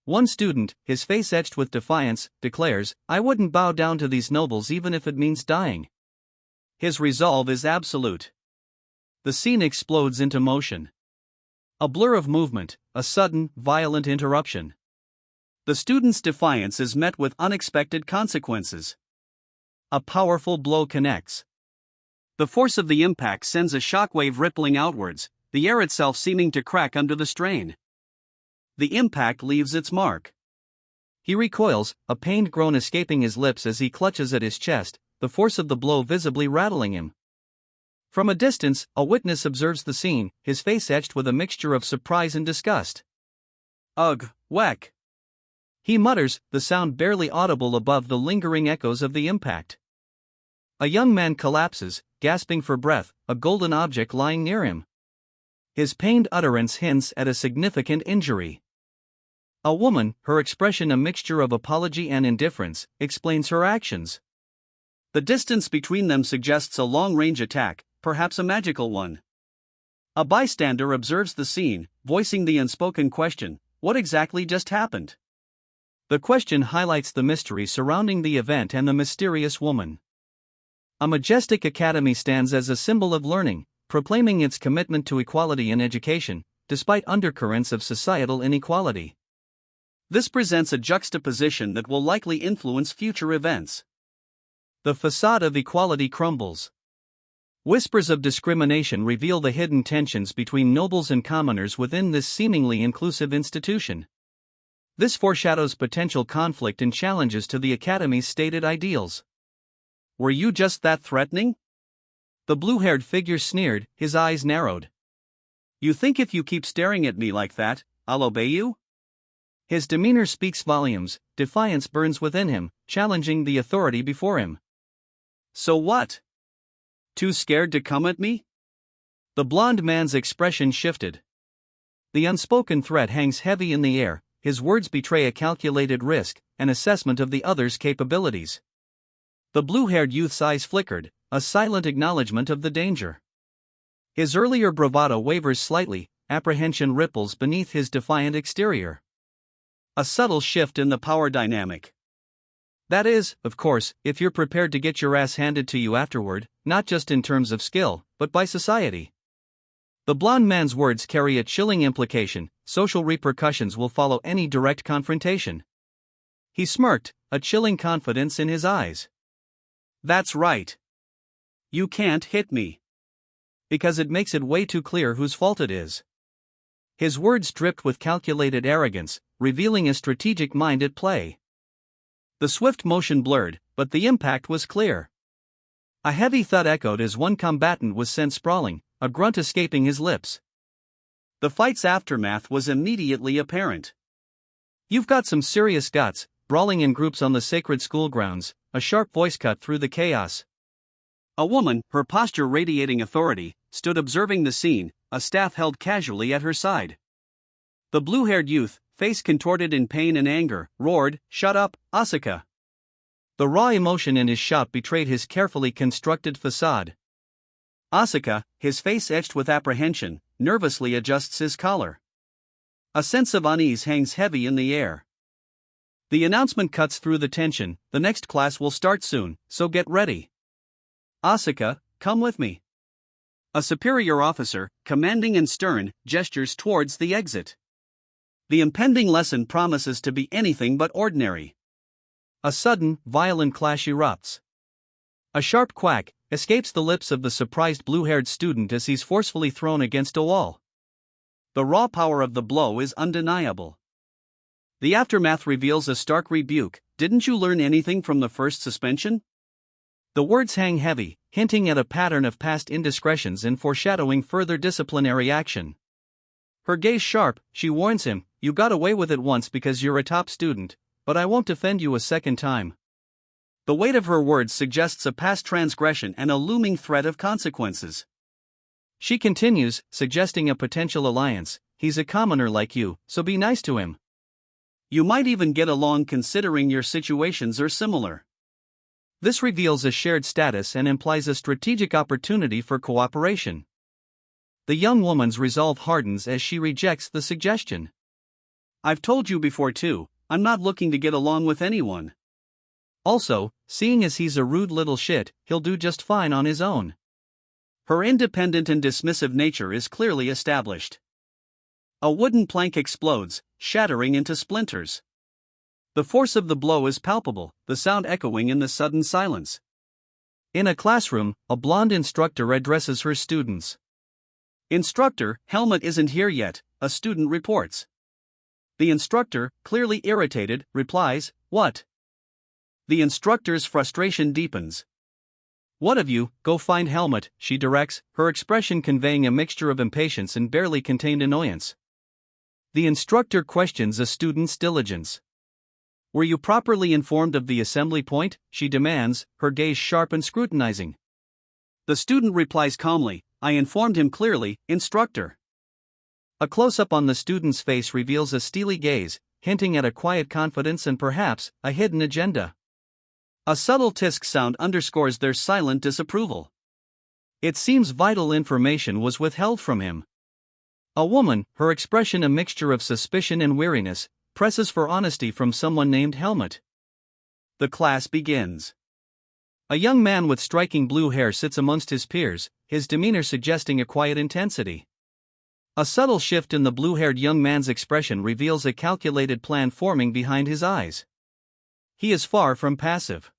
One student, his face etched with defiance, declares, "I wouldn't bow down to these nobles even if it means dying." His resolve is absolute. The scene explodes into motion. A blur of movement, a sudden, violent interruption. The student's defiance is met with unexpected consequences. A powerful blow connects. The force of the impact sends a shockwave rippling outwards, the air itself seeming to crack under the strain. The impact leaves its mark. He recoils, a pained groan escaping his lips as he clutches at his chest, the force of the blow visibly rattling him. From a distance, a witness observes the scene, his face etched with a mixture of surprise and disgust. "Ugh, whack!" he mutters, the sound barely audible above the lingering echoes of the impact. A young man collapses, gasping for breath, a golden object lying near him. His pained utterance hints at a significant injury. A woman, her expression a mixture of apology and indifference, explains her actions. The distance between them suggests a long-range attack, perhaps a magical one. A bystander observes the scene, voicing the unspoken question, "What exactly just happened?" The question highlights the mystery surrounding the event and the mysterious woman. A majestic academy stands as a symbol of learning, proclaiming its commitment to equality in education, despite undercurrents of societal inequality. This presents a juxtaposition that will likely influence future events. The facade of equality crumbles. Whispers of discrimination reveal the hidden tensions between nobles and commoners within this seemingly inclusive institution. This foreshadows potential conflict and challenges to the Academy's stated ideals. Were you just that threatening? The blue-haired figure sneered, his eyes narrowed. You think if you keep staring at me like that, I'll obey you? His demeanor speaks volumes, defiance burns within him, challenging the authority before him. So what? Too scared to come at me? The blond man's expression shifted. The unspoken threat hangs heavy in the air, his words betray a calculated risk, an assessment of the other's capabilities. The blue-haired youth's eyes flickered, a silent acknowledgement of the danger. His earlier bravado wavers slightly, apprehension ripples beneath his defiant exterior. A subtle shift in the power dynamic. That is, of course, if you're prepared to get your ass handed to you afterward, not just in terms of skill, but by society. The blond man's words carry a chilling implication: social repercussions will follow any direct confrontation. He smirked, a chilling confidence in his eyes. That's right. You can't hit me. Because it makes it way too clear whose fault it is. His words dripped with calculated arrogance, revealing a strategic mind at play. The swift motion blurred, but the impact was clear. A heavy thud echoed as one combatant was sent sprawling, a grunt escaping his lips. The fight's aftermath was immediately apparent. You've got some serious guts, brawling in groups on the sacred school grounds, a sharp voice cut through the chaos. A woman, her posture radiating authority, stood observing the scene, a staff held casually at her side. The blue-haired youth, face contorted in pain and anger, roared, "Shut up, Asuka!" The raw emotion in his shout betrayed his carefully constructed facade. Asuka, his face etched with apprehension, nervously adjusts his collar. A sense of unease hangs heavy in the air. The announcement cuts through the tension: the next class will start soon, so get ready. Asuka, come with me. A superior officer, commanding and stern, gestures towards the exit. The impending lesson promises to be anything but ordinary. A sudden, violent clash erupts. A sharp quack escapes the lips of the surprised blue-haired student as he's forcefully thrown against a wall. The raw power of the blow is undeniable. The aftermath reveals a stark rebuke: "Didn't you learn anything from the first suspension?" The words hang heavy, hinting at a pattern of past indiscretions and foreshadowing further disciplinary action. Her gaze sharp, she warns him, "You got away with it once because you're a top student, but I won't defend you a second time." The weight of her words suggests a past transgression and a looming threat of consequences. She continues, suggesting a potential alliance: "He's a commoner like you, so be nice to him. You might even get along considering your situations are similar." This reveals a shared status and implies a strategic opportunity for cooperation. The young woman's resolve hardens as she rejects the suggestion. "I've told you before too, I'm not looking to get along with anyone. Also, seeing as he's a rude little shit, he'll do just fine on his own." Her independent and dismissive nature is clearly established. A wooden plank explodes, shattering into splinters. The force of the blow is palpable, the sound echoing in the sudden silence. In a classroom, a blonde instructor addresses her students. "Instructor, Helmut isn't here yet," a student reports. The instructor, clearly irritated, replies, "What?" The instructor's frustration deepens. "One of you, go find Helmut," she directs, her expression conveying a mixture of impatience and barely contained annoyance. The instructor questions a student's diligence. "Were you properly informed of the assembly point?" she demands, her gaze sharp and scrutinizing. The student replies calmly, "I informed him clearly, instructor." A close-up on the student's face reveals a steely gaze, hinting at a quiet confidence and perhaps a hidden agenda. A subtle tisk sound underscores their silent disapproval. It seems vital information was withheld from him. A woman, her expression a mixture of suspicion and weariness, presses for honesty from someone named Helmut. The class begins. A young man with striking blue hair sits amongst his peers, his demeanor suggesting a quiet intensity. A subtle shift in the blue-haired young man's expression reveals a calculated plan forming behind his eyes. He is far from passive.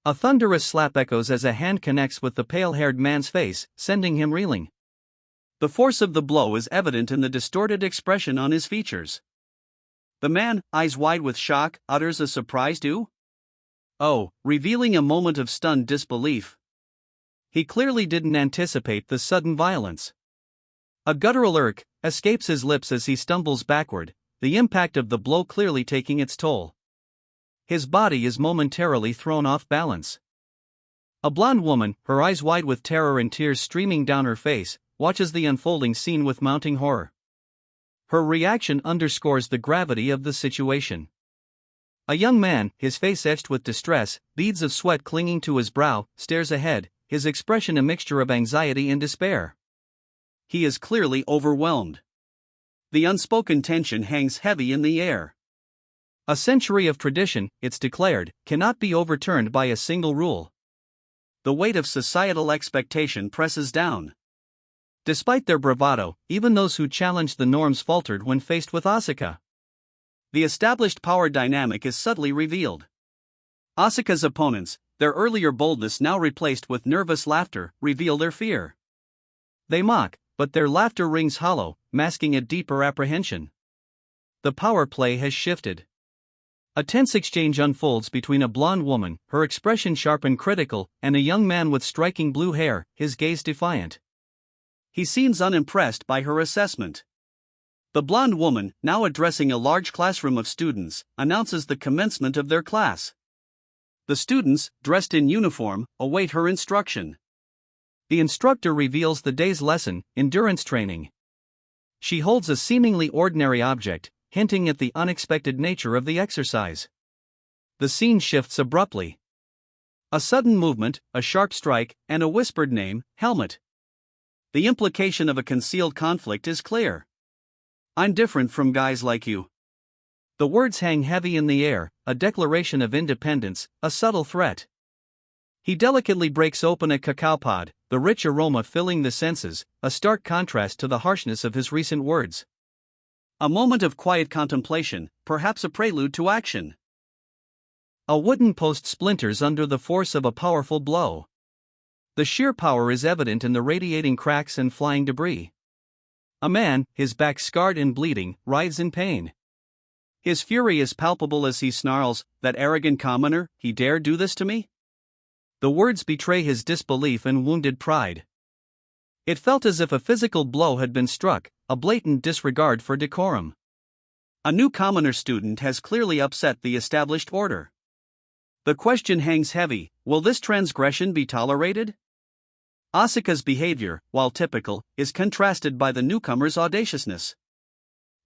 A thunderous slap echoes as a hand connects with the pale-haired man's face, sending him reeling. The force of the blow is evident in the distorted expression on his features. The man, eyes wide with shock, utters a surprised "Ooh?" "Oh," revealing a moment of stunned disbelief. He clearly didn't anticipate the sudden violence. A guttural irk escapes his lips as he stumbles backward, the impact of the blow clearly taking its toll. His body is momentarily thrown off balance. A blonde woman, her eyes wide with terror and tears streaming down her face, watches the unfolding scene with mounting horror. Her reaction underscores the gravity of the situation. A young man, his face etched with distress, beads of sweat clinging to his brow, stares ahead, his expression a mixture of anxiety and despair. He is clearly overwhelmed. The unspoken tension hangs heavy in the air. A century of tradition, it's declared, cannot be overturned by a single rule. The weight of societal expectation presses down. Despite their bravado, even those who challenged the norms faltered when faced with Asuka. The established power dynamic is subtly revealed. Asuka's opponents, their earlier boldness now replaced with nervous laughter, reveal their fear. They mock, but their laughter rings hollow, masking a deeper apprehension. The power play has shifted. A tense exchange unfolds between a blonde woman, her expression sharp and critical, and a young man with striking blue hair, his gaze defiant. He seems unimpressed by her assessment. The blonde woman, now addressing a large classroom of students, announces the commencement of their class. The students, dressed in uniform, await her instruction. The instructor reveals the day's lesson, endurance training. She holds a seemingly ordinary object, hinting at the unexpected nature of the exercise. The scene shifts abruptly. A sudden movement, a sharp strike, and a whispered name, Helmut. The implication of a concealed conflict is clear. "I'm different from guys like you." The words hang heavy in the air, a declaration of independence, a subtle threat. He delicately breaks open a cacao pod, the rich aroma filling the senses, a stark contrast to the harshness of his recent words. A moment of quiet contemplation, perhaps a prelude to action. A wooden post splinters under the force of a powerful blow. The sheer power is evident in the radiating cracks and flying debris. A man, his back scarred and bleeding, writhes in pain. His fury is palpable as he snarls, "That arrogant commoner, he dare do this to me?" The words betray his disbelief and wounded pride. It felt as if a physical blow had been struck, a blatant disregard for decorum. A new commoner student has clearly upset the established order. The question hangs heavy: will this transgression be tolerated? Asuka's behavior, while typical, is contrasted by the newcomer's audaciousness.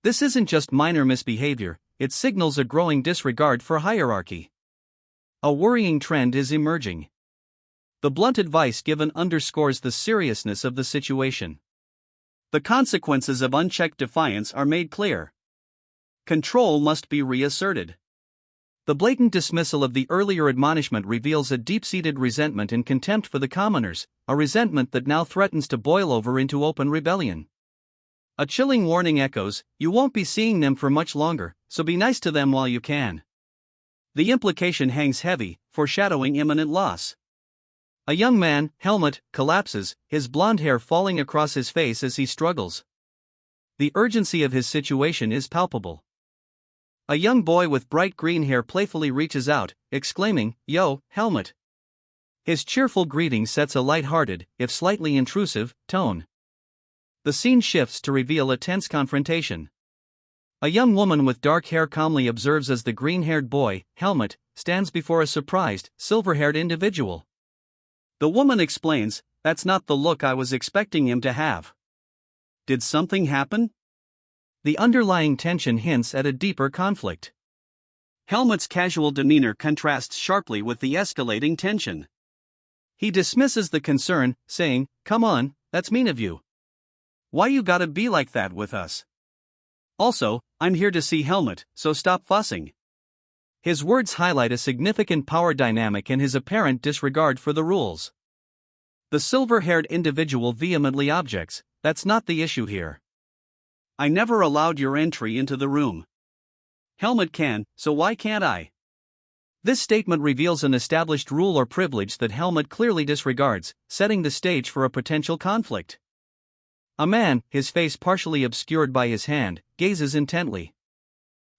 This isn't just minor misbehavior, it signals a growing disregard for hierarchy. A worrying trend is emerging. The blunt advice given underscores the seriousness of the situation. The consequences of unchecked defiance are made clear. Control must be reasserted. The blatant dismissal of the earlier admonishment reveals a deep-seated resentment and contempt for the commoners, a resentment that now threatens to boil over into open rebellion. A chilling warning echoes: "You won't be seeing them for much longer, so be nice to them while you can." The implication hangs heavy, foreshadowing imminent loss. A young man, Helmut, collapses, his blonde hair falling across his face as he struggles. The urgency of his situation is palpable. A young boy with bright green hair playfully reaches out, exclaiming, "Yo, Helmut." His cheerful greeting sets a light-hearted, if slightly intrusive, tone. The scene shifts to reveal a tense confrontation. A young woman with dark hair calmly observes as the green-haired boy, Helmut, stands before a surprised, silver-haired individual. The woman explains, "That's not the look I was expecting him to have." Did something happen? The underlying tension hints at a deeper conflict. Helmut's casual demeanor contrasts sharply with the escalating tension. He dismisses the concern, saying, "Come on, that's mean of you. Why you gotta be like that with us? Also, I'm here to see Helmut, so stop fussing." His words highlight a significant power dynamic and his apparent disregard for the rules. The silver-haired individual vehemently objects, "That's not the issue here. I never allowed your entry into the room. Helmut can, so why can't I?" This statement reveals an established rule or privilege that Helmut clearly disregards, setting the stage for a potential conflict. A man, his face partially obscured by his hand, gazes intently.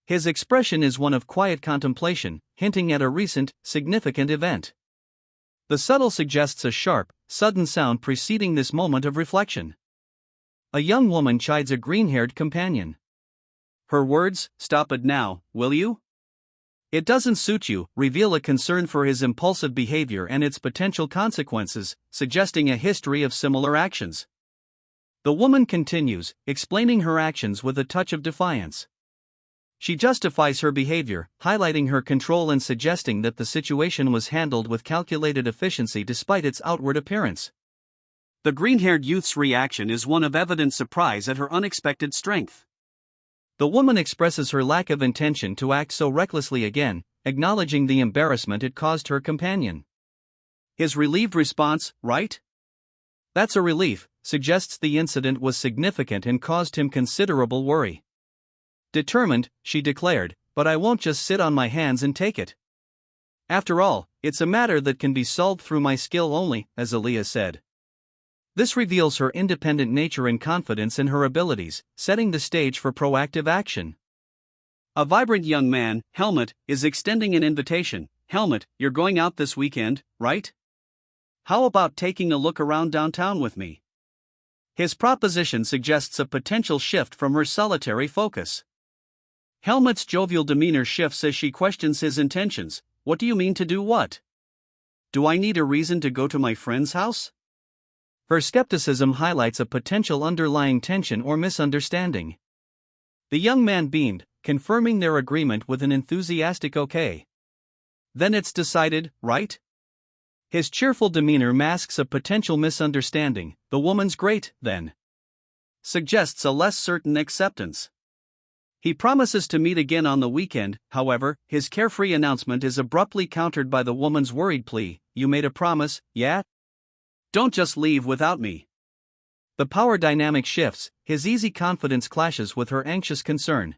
His expression is one of quiet contemplation, hinting at a recent, significant event. The subtle suggests a sharp, sudden sound preceding this moment of reflection. A young woman chides a green-haired companion. Her words, "Stop it now, will you? It doesn't suit you," reveal a concern for his impulsive behavior and its potential consequences, suggesting a history of similar actions. The woman continues, explaining her actions with a touch of defiance. She justifies her behavior, highlighting her control and suggesting that the situation was handled with calculated efficiency despite its outward appearance. The green-haired youth's reaction is one of evident surprise at her unexpected strength. The woman expresses her lack of intention to act so recklessly again, acknowledging the embarrassment it caused her companion. His relieved response, "Right? That's a relief," suggests the incident was significant and caused him considerable worry. Determined, she declared, "But I won't just sit on my hands and take it. After all, it's a matter that can be solved through my skill only," as Aaliyah said. This reveals her independent nature and confidence in her abilities, setting the stage for proactive action. A vibrant young man, Helmut, is extending an invitation. "Helmut, you're going out this weekend, right? How about taking a look around downtown with me?" His proposition suggests a potential shift from her solitary focus. Helmut's jovial demeanor shifts as she questions his intentions. "What do you mean to do what? Do I need a reason to go to my friend's house?" Her skepticism highlights a potential underlying tension or misunderstanding. The young man beamed, confirming their agreement with an enthusiastic "okay. Then it's decided, right?" His cheerful demeanor masks a potential misunderstanding. "The woman's great, then," suggests a less certain acceptance. He promises to meet again on the weekend. However, his carefree announcement is abruptly countered by the woman's worried plea, "You made a promise, yeah? Don't just leave without me." The power dynamic shifts, his easy confidence clashes with her anxious concern.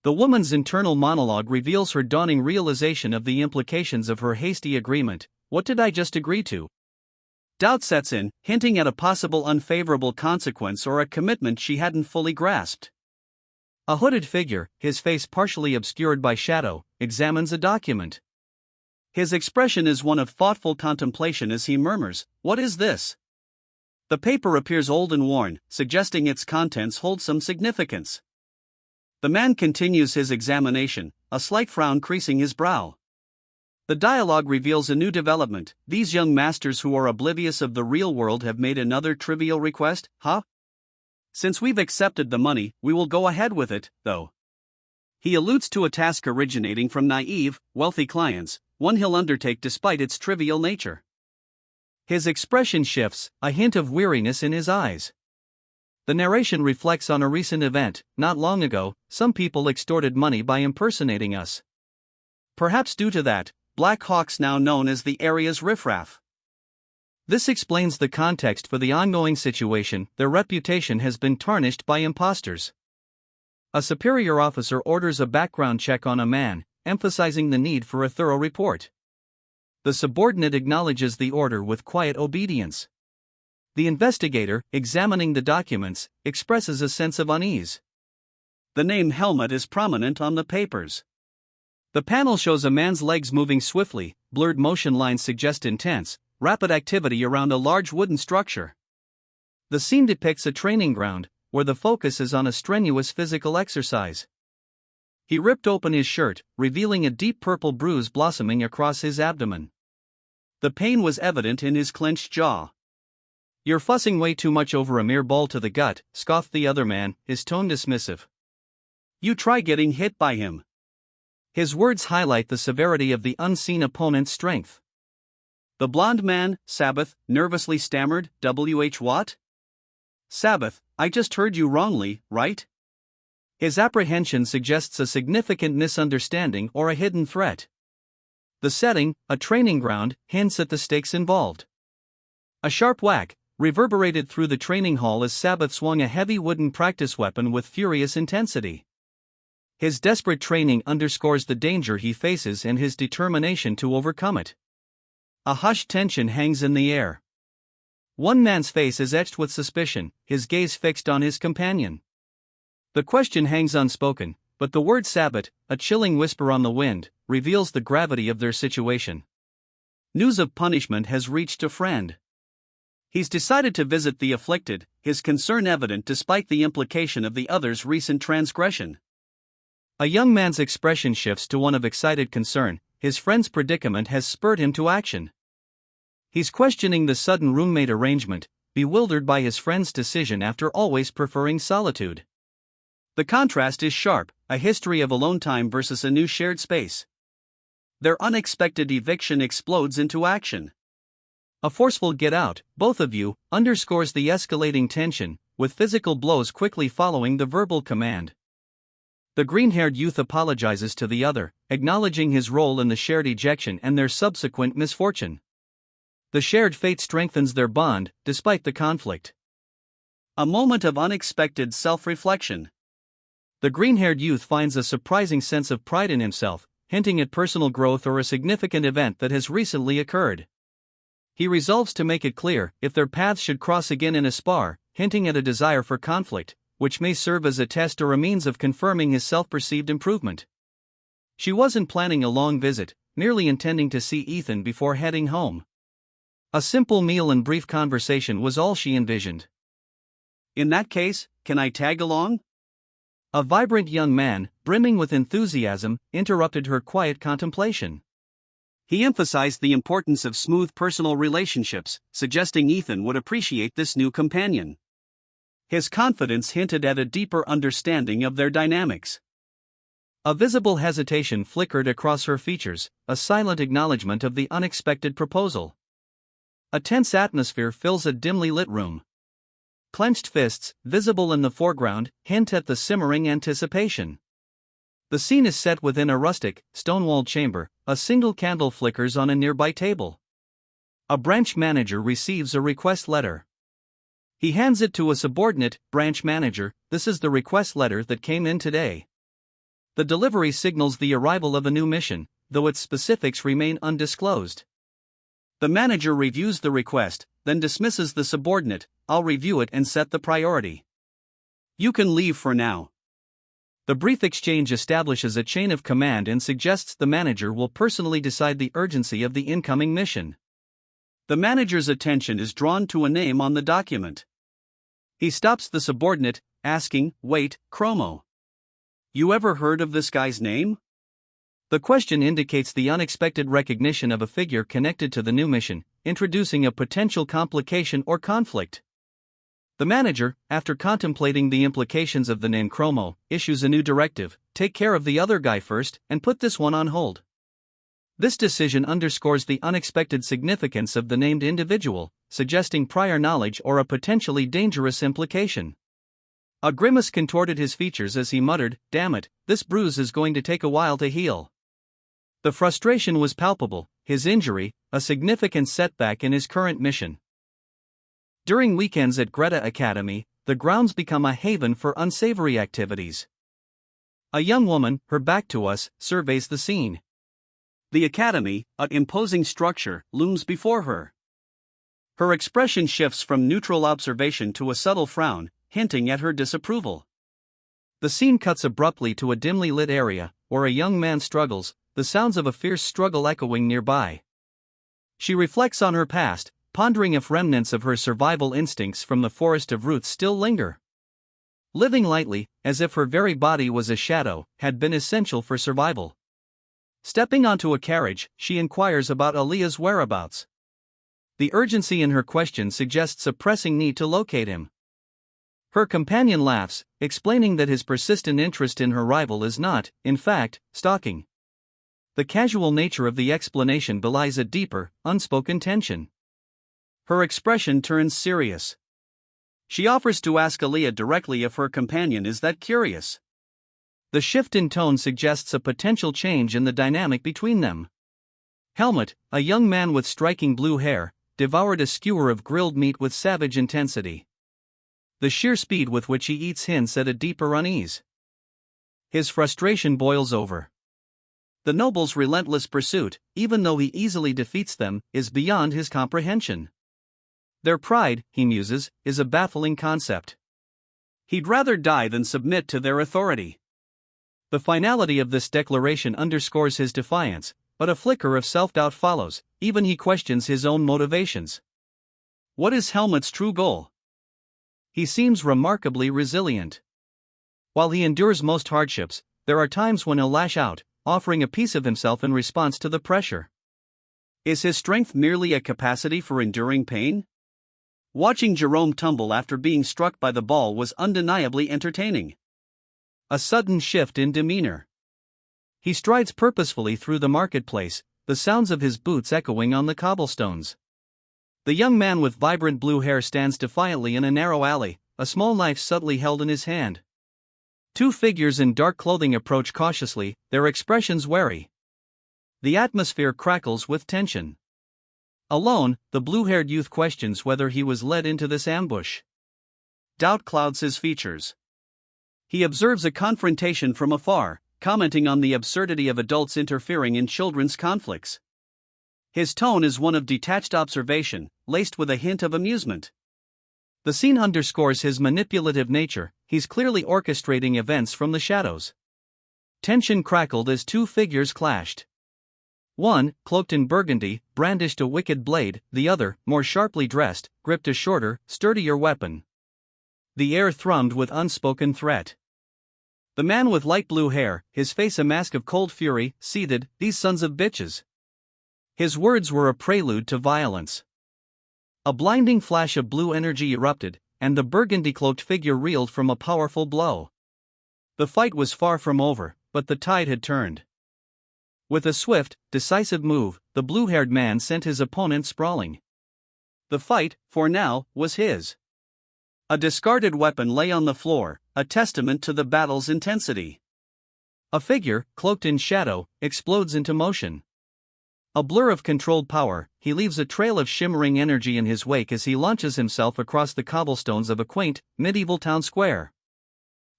The woman's internal monologue reveals her dawning realization of the implications of her hasty agreement. "What did I just agree to?" Doubt sets in, hinting at a possible unfavorable consequence or a commitment she hadn't fully grasped. A hooded figure, his face partially obscured by shadow, examines a document. His expression is one of thoughtful contemplation as he murmurs, "What is this?" The paper appears old and worn, suggesting its contents hold some significance. The man continues his examination, a slight frown creasing his brow. The dialogue reveals a new development. "These young masters who are oblivious of the real world have made another trivial request, huh? Since we've accepted the money, we will go ahead with it, though." He alludes to a task originating from naive, wealthy clients, one he'll undertake despite its trivial nature. His expression shifts, a hint of weariness in his eyes. The narration reflects on a recent event. "Not long ago, some people extorted money by impersonating us. Perhaps due to that, Black Hawk's now known as the area's riffraff. This explains the context for the ongoing situation. Their reputation has been tarnished by imposters." A superior officer orders a background check on a man, emphasizing the need for a thorough report. The subordinate acknowledges the order with quiet obedience. The investigator, examining the documents, expresses a sense of unease. The name Helmut is prominent on the papers. The panel shows a man's legs moving swiftly, blurred motion lines suggest intense, rapid activity around a large wooden structure. The scene depicts a training ground, where the focus is on a strenuous physical exercise. He ripped open his shirt, revealing a deep purple bruise blossoming across his abdomen. The pain was evident in his clenched jaw. "You're fussing way too much over a mere ball to the gut," scoffed the other man, his tone dismissive. "You try getting hit by him." His words highlight the severity of the unseen opponent's strength. The blond man, Sabbath, nervously stammered, "WH what?" "Sabbath, I just heard you wrongly, right?" His apprehension suggests a significant misunderstanding or a hidden threat. The setting, a training ground, hints at the stakes involved. A sharp whack reverberated through the training hall as Sabbath swung a heavy wooden practice weapon with furious intensity. His desperate training underscores the danger he faces and his determination to overcome it. A hushed tension hangs in the air. One man's face is etched with suspicion, his gaze fixed on his companion. The question hangs unspoken, but the word Sabbat, a chilling whisper on the wind, reveals the gravity of their situation. News of punishment has reached a friend. He's decided to visit the afflicted, his concern evident despite the implication of the other's recent transgression. A young man's expression shifts to one of excited concern. His friend's predicament has spurred him to action. He's questioning the sudden roommate arrangement, bewildered by his friend's decision after always preferring solitude. The contrast is sharp, a history of alone time versus a new shared space. Their unexpected eviction explodes into action. A forceful "get out, both of you," underscores the escalating tension, with physical blows quickly following the verbal command. The green-haired youth apologizes to the other, acknowledging his role in the shared ejection and their subsequent misfortune. The shared fate strengthens their bond, despite the conflict. A moment of unexpected self-reflection. The green-haired youth finds a surprising sense of pride in himself, hinting at personal growth or a significant event that has recently occurred. He resolves to make it clear if their paths should cross again in a spar, hinting at a desire for conflict, which may serve as a test or a means of confirming his self-perceived improvement. She wasn't planning a long visit, merely intending to see Ethan before heading home. A simple meal and brief conversation was all she envisioned. "In that case, can I tag along?" A vibrant young man, brimming with enthusiasm, interrupted her quiet contemplation. He emphasized the importance of smooth personal relationships, suggesting Ethan would appreciate this new companion. His confidence hinted at a deeper understanding of their dynamics. A visible hesitation flickered across her features, a silent acknowledgement of the unexpected proposal. A tense atmosphere fills a dimly lit room. Clenched fists, visible in the foreground, hint at the simmering anticipation. The scene is set within a rustic, stone-walled chamber. A single candle flickers on a nearby table. A branch manager receives a request letter. He hands it to a subordinate. "Branch manager, this is the request letter that came in today." The delivery signals the arrival of a new mission, though its specifics remain undisclosed. The manager reviews the request, then dismisses the subordinate. "I'll review it and set the priority. You can leave for now." The brief exchange establishes a chain of command and suggests the manager will personally decide the urgency of the incoming mission. The manager's attention is drawn to a name on the document. He stops the subordinate, asking, "Wait, Chromo. You ever heard of this guy's name?" The question indicates the unexpected recognition of a figure connected to the new mission, introducing a potential complication or conflict. The manager, after contemplating the implications of the name Chromo, issues a new directive: take care of the other guy first, and put this one on hold. This decision underscores the unexpected significance of the named individual, suggesting prior knowledge or a potentially dangerous implication. A grimace contorted his features as he muttered, "Damn it, this bruise is going to take a while to heal." The frustration was palpable, his injury, a significant setback in his current mission. During weekends at Greta Academy, the grounds become a haven for unsavory activities. A young woman, her back to us, surveys the scene. The academy, an imposing structure, looms before her. Her expression shifts from neutral observation to a subtle frown, hinting at her disapproval. The scene cuts abruptly to a dimly lit area, where a young man struggles, the sounds of a fierce struggle echoing nearby. She reflects on her past, pondering if remnants of her survival instincts from the forest of roots still linger. Living lightly, as if her very body was a shadow, had been essential for survival. Stepping onto a carriage, she inquires about Aaliyah's whereabouts. The urgency in her question suggests a pressing need to locate him. Her companion laughs, explaining that his persistent interest in her rival is not, in fact, stalking. The casual nature of the explanation belies a deeper, unspoken tension. Her expression turns serious. She offers to ask Aaliyah directly if her companion is that curious. The shift in tone suggests a potential change in the dynamic between them. Helmut, a young man with striking blue hair, devoured a skewer of grilled meat with savage intensity. The sheer speed with which he eats hints at a deeper unease. His frustration boils over. The noble's relentless pursuit, even though he easily defeats them, is beyond his comprehension. Their pride, he muses, is a baffling concept. He'd rather die than submit to their authority. The finality of this declaration underscores his defiance, but a flicker of self-doubt follows. Even he questions his own motivations. What is Helmut's true goal? He seems remarkably resilient. While he endures most hardships, there are times when he'll lash out, offering a piece of himself in response to the pressure. Is his strength merely a capacity for enduring pain? Watching Jerome tumble after being struck by the ball was undeniably entertaining. A sudden shift in demeanor. He strides purposefully through the marketplace, the sounds of his boots echoing on the cobblestones. The young man with vibrant blue hair stands defiantly in a narrow alley, a small knife subtly held in his hand. Two figures in dark clothing approach cautiously, their expressions wary. The atmosphere crackles with tension. Alone, the blue-haired youth questions whether he was led into this ambush. Doubt clouds his features. He observes a confrontation from afar, commenting on the absurdity of adults interfering in children's conflicts. His tone is one of detached observation, laced with a hint of amusement. The scene underscores his manipulative nature. He's clearly orchestrating events from the shadows. Tension crackled as two figures clashed. One, cloaked in burgundy, brandished a wicked blade, the other, more sharply dressed, gripped a shorter, sturdier weapon. The air thrummed with unspoken threat. The man with light blue hair, his face a mask of cold fury, seethed, "These sons of bitches." His words were a prelude to violence. A blinding flash of blue energy erupted, and the burgundy-cloaked figure reeled from a powerful blow. The fight was far from over, but the tide had turned. With a swift, decisive move, the blue-haired man sent his opponent sprawling. The fight, for now, was his. A discarded weapon lay on the floor, a testament to the battle's intensity. A figure, cloaked in shadow, explodes into motion. A blur of controlled power, he leaves a trail of shimmering energy in his wake as he launches himself across the cobblestones of a quaint, medieval town square.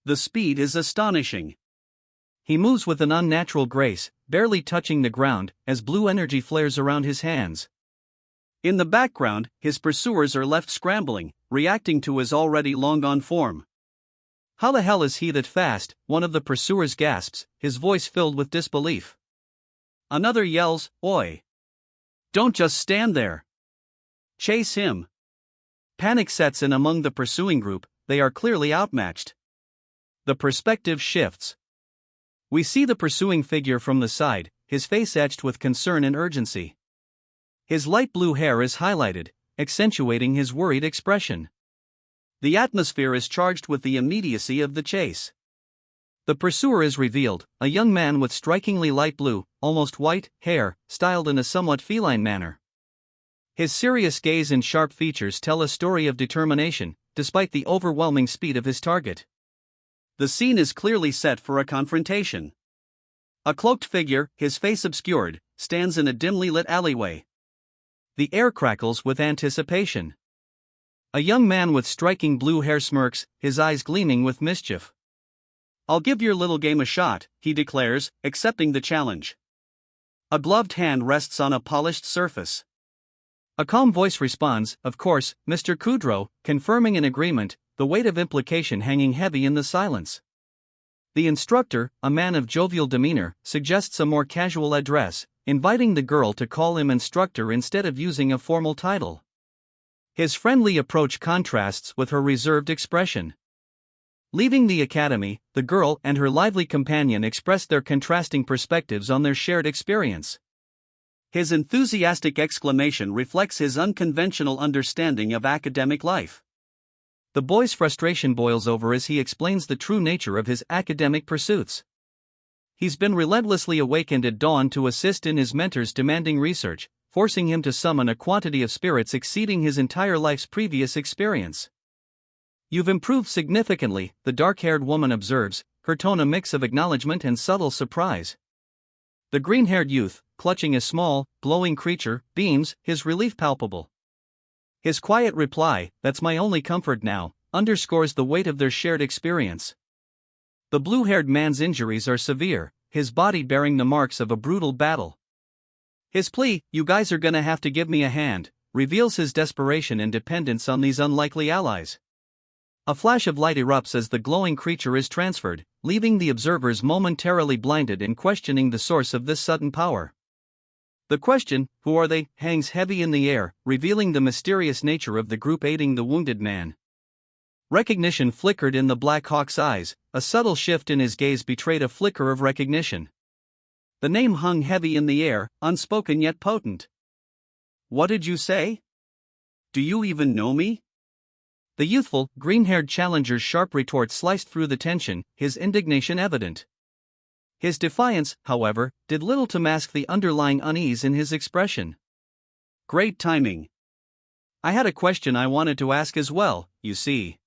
The speed is astonishing. He moves with an unnatural grace, barely touching the ground, as blue energy flares around his hands. In the background, his pursuers are left scrambling, reacting to his already long-gone form. "How the hell is he that fast?" one of the pursuers gasps, his voice filled with disbelief. Another yells, "Oi! Don't just stand there! Chase him!" Panic sets in among the pursuing group, they are clearly outmatched. The perspective shifts. We see the pursuing figure from the side, his face etched with concern and urgency. His light blue hair is highlighted, accentuating his worried expression. The atmosphere is charged with the immediacy of the chase. The pursuer is revealed, a young man with strikingly light blue, almost white, hair, styled in a somewhat feline manner. His serious gaze and sharp features tell a story of determination, despite the overwhelming speed of his target. The scene is clearly set for a confrontation. A cloaked figure, his face obscured, stands in a dimly lit alleyway. The air crackles with anticipation. A young man with striking blue hair smirks, his eyes gleaming with mischief. "I'll give your little game a shot," he declares, accepting the challenge. A gloved hand rests on a polished surface. A calm voice responds, "Of course, Mr. Kudrow," confirming an agreement, the weight of implication hanging heavy in the silence. The instructor, a man of jovial demeanor, suggests a more casual address, inviting the girl to call him instructor instead of using a formal title. His friendly approach contrasts with her reserved expression. Leaving the academy, the girl and her lively companion express their contrasting perspectives on their shared experience. His enthusiastic exclamation reflects his unconventional understanding of academic life. The boy's frustration boils over as he explains the true nature of his academic pursuits. He's been relentlessly awakened at dawn to assist in his mentor's demanding research, forcing him to summon a quantity of spirits exceeding his entire life's previous experience. "You've improved significantly," the dark-haired woman observes, her tone a mix of acknowledgement and subtle surprise. The green-haired youth, clutching a small, glowing creature, beams, his relief palpable. His quiet reply, "That's my only comfort now," underscores the weight of their shared experience. The blue-haired man's injuries are severe, his body bearing the marks of a brutal battle. His plea, "You guys are gonna have to give me a hand," reveals his desperation and dependence on these unlikely allies. A flash of light erupts as the glowing creature is transferred, leaving the observers momentarily blinded and questioning the source of this sudden power. The question, "Who are they?" hangs heavy in the air, revealing the mysterious nature of the group aiding the wounded man. Recognition flickered in the Black Hawk's eyes, a subtle shift in his gaze betrayed a flicker of recognition. The name hung heavy in the air, unspoken yet potent. "What did you say? Do you even know me?" The youthful, green-haired challenger's sharp retort sliced through the tension, his indignation evident. His defiance, however, did little to mask the underlying unease in his expression. "Great timing. I had a question I wanted to ask as well, you see."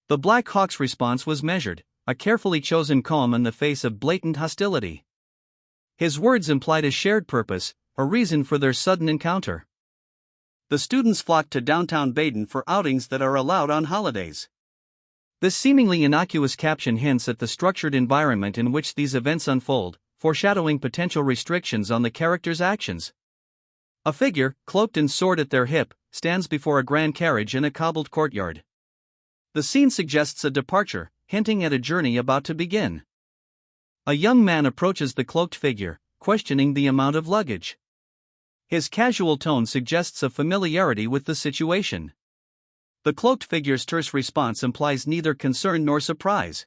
The Black Hawk's response was measured, a carefully chosen calm in the face of blatant hostility. His words implied a shared purpose, a reason for their sudden encounter. "The students flock to downtown Baden for outings that are allowed on holidays." This seemingly innocuous caption hints at the structured environment in which these events unfold, foreshadowing potential restrictions on the characters' actions. A figure, cloaked and sword at their hip, stands before a grand carriage in a cobbled courtyard. The scene suggests a departure, hinting at a journey about to begin. A young man approaches the cloaked figure, questioning the amount of luggage. His casual tone suggests a familiarity with the situation. The cloaked figure's terse response implies neither concern nor surprise.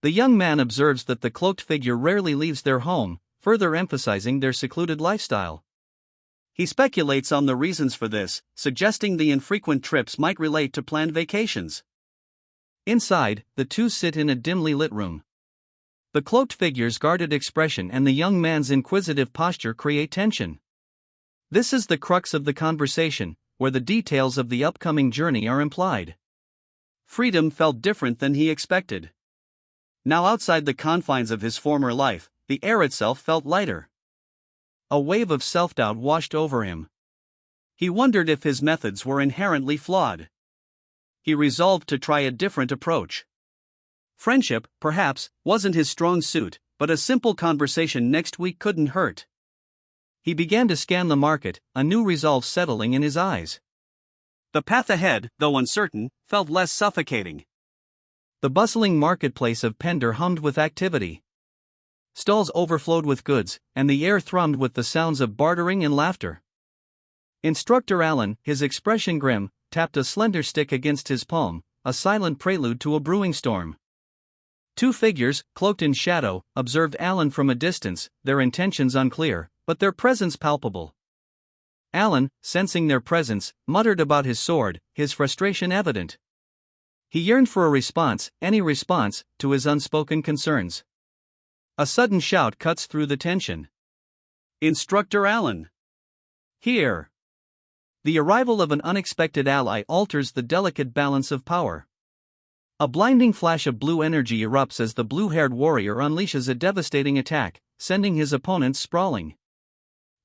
The young man observes that the cloaked figure rarely leaves their home, further emphasizing their secluded lifestyle. He speculates on the reasons for this, suggesting the infrequent trips might relate to planned vacations. Inside, the two sit in a dimly lit room. The cloaked figure's guarded expression and the young man's inquisitive posture create tension. This is the crux of the conversation, where the details of the upcoming journey are implied. Freedom felt different than he expected. Now outside the confines of his former life, the air itself felt lighter. A wave of self-doubt washed over him. He wondered if his methods were inherently flawed. He resolved to try a different approach. Friendship, perhaps, wasn't his strong suit, but a simple conversation next week couldn't hurt. He began to scan the market, a new resolve settling in his eyes. The path ahead, though uncertain, felt less suffocating. The bustling marketplace of Pender hummed with activity. Stalls overflowed with goods, and the air thrummed with the sounds of bartering and laughter. Instructor Allen, his expression grim, tapped a slender stick against his palm, a silent prelude to a brewing storm. Two figures, cloaked in shadow, observed Allen from a distance, their intentions unclear, but their presence palpable. Allen, sensing their presence, muttered about his sword, his frustration evident. He yearned for a response, any response, to his unspoken concerns. A sudden shout cuts through the tension. "Instructor Allen! Here!" The arrival of an unexpected ally alters the delicate balance of power. A blinding flash of blue energy erupts as the blue-haired warrior unleashes a devastating attack, sending his opponents sprawling.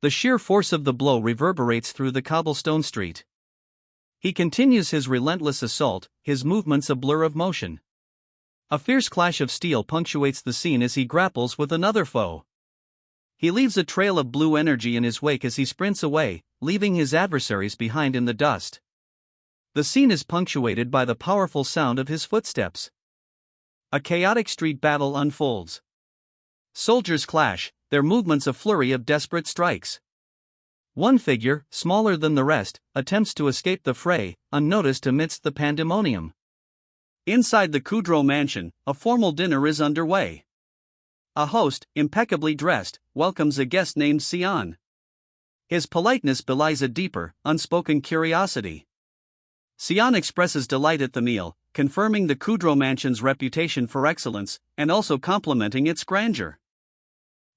The sheer force of the blow reverberates through the cobblestone street. He continues his relentless assault, his movements a blur of motion. A fierce clash of steel punctuates the scene as he grapples with another foe. He leaves a trail of blue energy in his wake as he sprints away, leaving his adversaries behind in the dust. The scene is punctuated by the powerful sound of his footsteps. A chaotic street battle unfolds. Soldiers clash, their movements a flurry of desperate strikes. One figure, smaller than the rest, attempts to escape the fray, unnoticed amidst the pandemonium. Inside the Kudrow mansion, a formal dinner is underway. A host, impeccably dressed, welcomes a guest named Sion. His politeness belies a deeper, unspoken curiosity. Sion expresses delight at the meal, confirming the Kudrow mansion's reputation for excellence, and also complimenting its grandeur.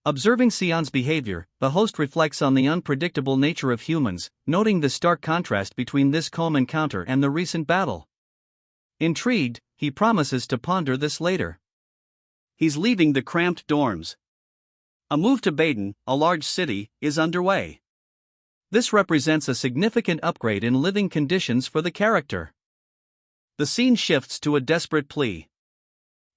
Observing Sion's behavior, the host reflects on the unpredictable nature of humans, noting the stark contrast between this calm encounter and the recent battle. Intrigued, he promises to ponder this later. He's leaving the cramped dorms. A move to Baden, a large city, is underway. This represents a significant upgrade in living conditions for the character. The scene shifts to a desperate plea.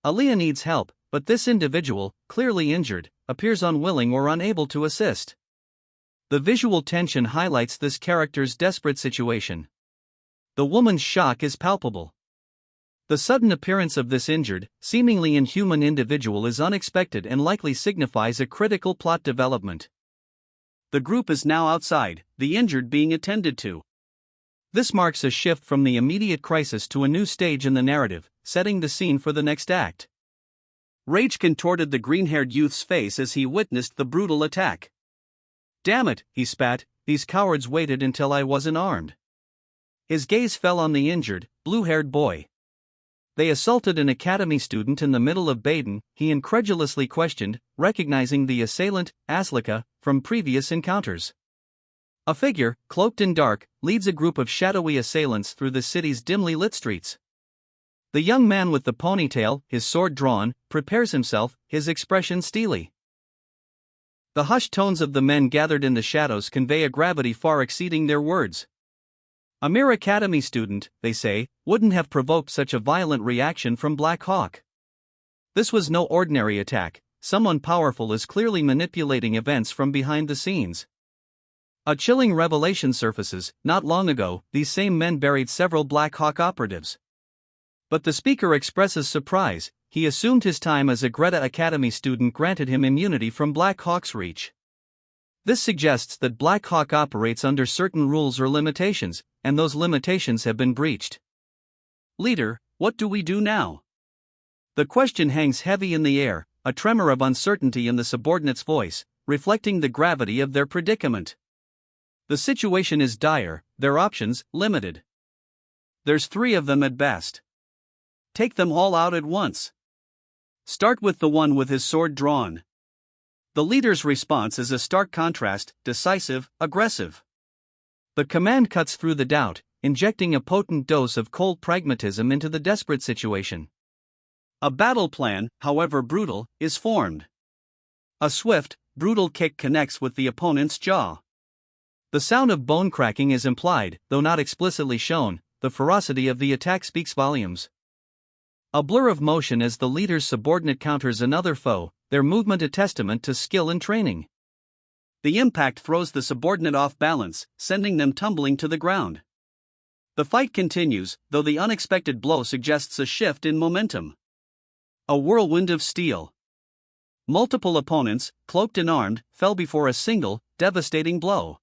Aliyah needs help, but this individual, clearly injured, appears unwilling or unable to assist. The visual tension highlights this character's desperate situation. The woman's shock is palpable. The sudden appearance of this injured, seemingly inhuman individual is unexpected and likely signifies a critical plot development. The group is now outside, the injured being attended to. This marks a shift from the immediate crisis to a new stage in the narrative, setting the scene for the next act. Rage contorted the green-haired youth's face as he witnessed the brutal attack. "Damn it," he spat, "these cowards waited until I wasn't armed." His gaze fell on the injured, blue-haired boy. "They assaulted an academy student in the middle of Baden," he incredulously questioned, recognizing the assailant, Aslika, from previous encounters. A figure, cloaked in dark, leads a group of shadowy assailants through the city's dimly lit streets. The young man with the ponytail, his sword drawn, prepares himself, his expression steely. The hushed tones of the men gathered in the shadows convey a gravity far exceeding their words. A mere academy student, they say, wouldn't have provoked such a violent reaction from Black Hawk. This was no ordinary attack, someone powerful is clearly manipulating events from behind the scenes. A chilling revelation surfaces. Not long ago, these same men buried several Black Hawk operatives. But the speaker expresses surprise. He assumed his time as a Greta Academy student granted him immunity from Black Hawk's reach. This suggests that Black Hawk operates under certain rules or limitations, and those limitations have been breached. "Leader, what do we do now?" The question hangs heavy in the air, a tremor of uncertainty in the subordinate's voice, reflecting the gravity of their predicament. The situation is dire, their options limited. There's 3 of them at best. Take them all out at once. Start with the one with his sword drawn. The leader's response is a stark contrast, decisive, aggressive. The command cuts through the doubt, injecting a potent dose of cold pragmatism into the desperate situation. A battle plan, however brutal, is formed. A swift, brutal kick connects with the opponent's jaw. The sound of bone cracking is implied, though not explicitly shown. The ferocity of the attack speaks volumes. A blur of motion as the leader's subordinate counters another foe, their movement a testament to skill and training. The impact throws the subordinate off balance, sending them tumbling to the ground. The fight continues, though the unexpected blow suggests a shift in momentum. A whirlwind of steel. Multiple opponents, cloaked and armed, fell before a single, devastating blow.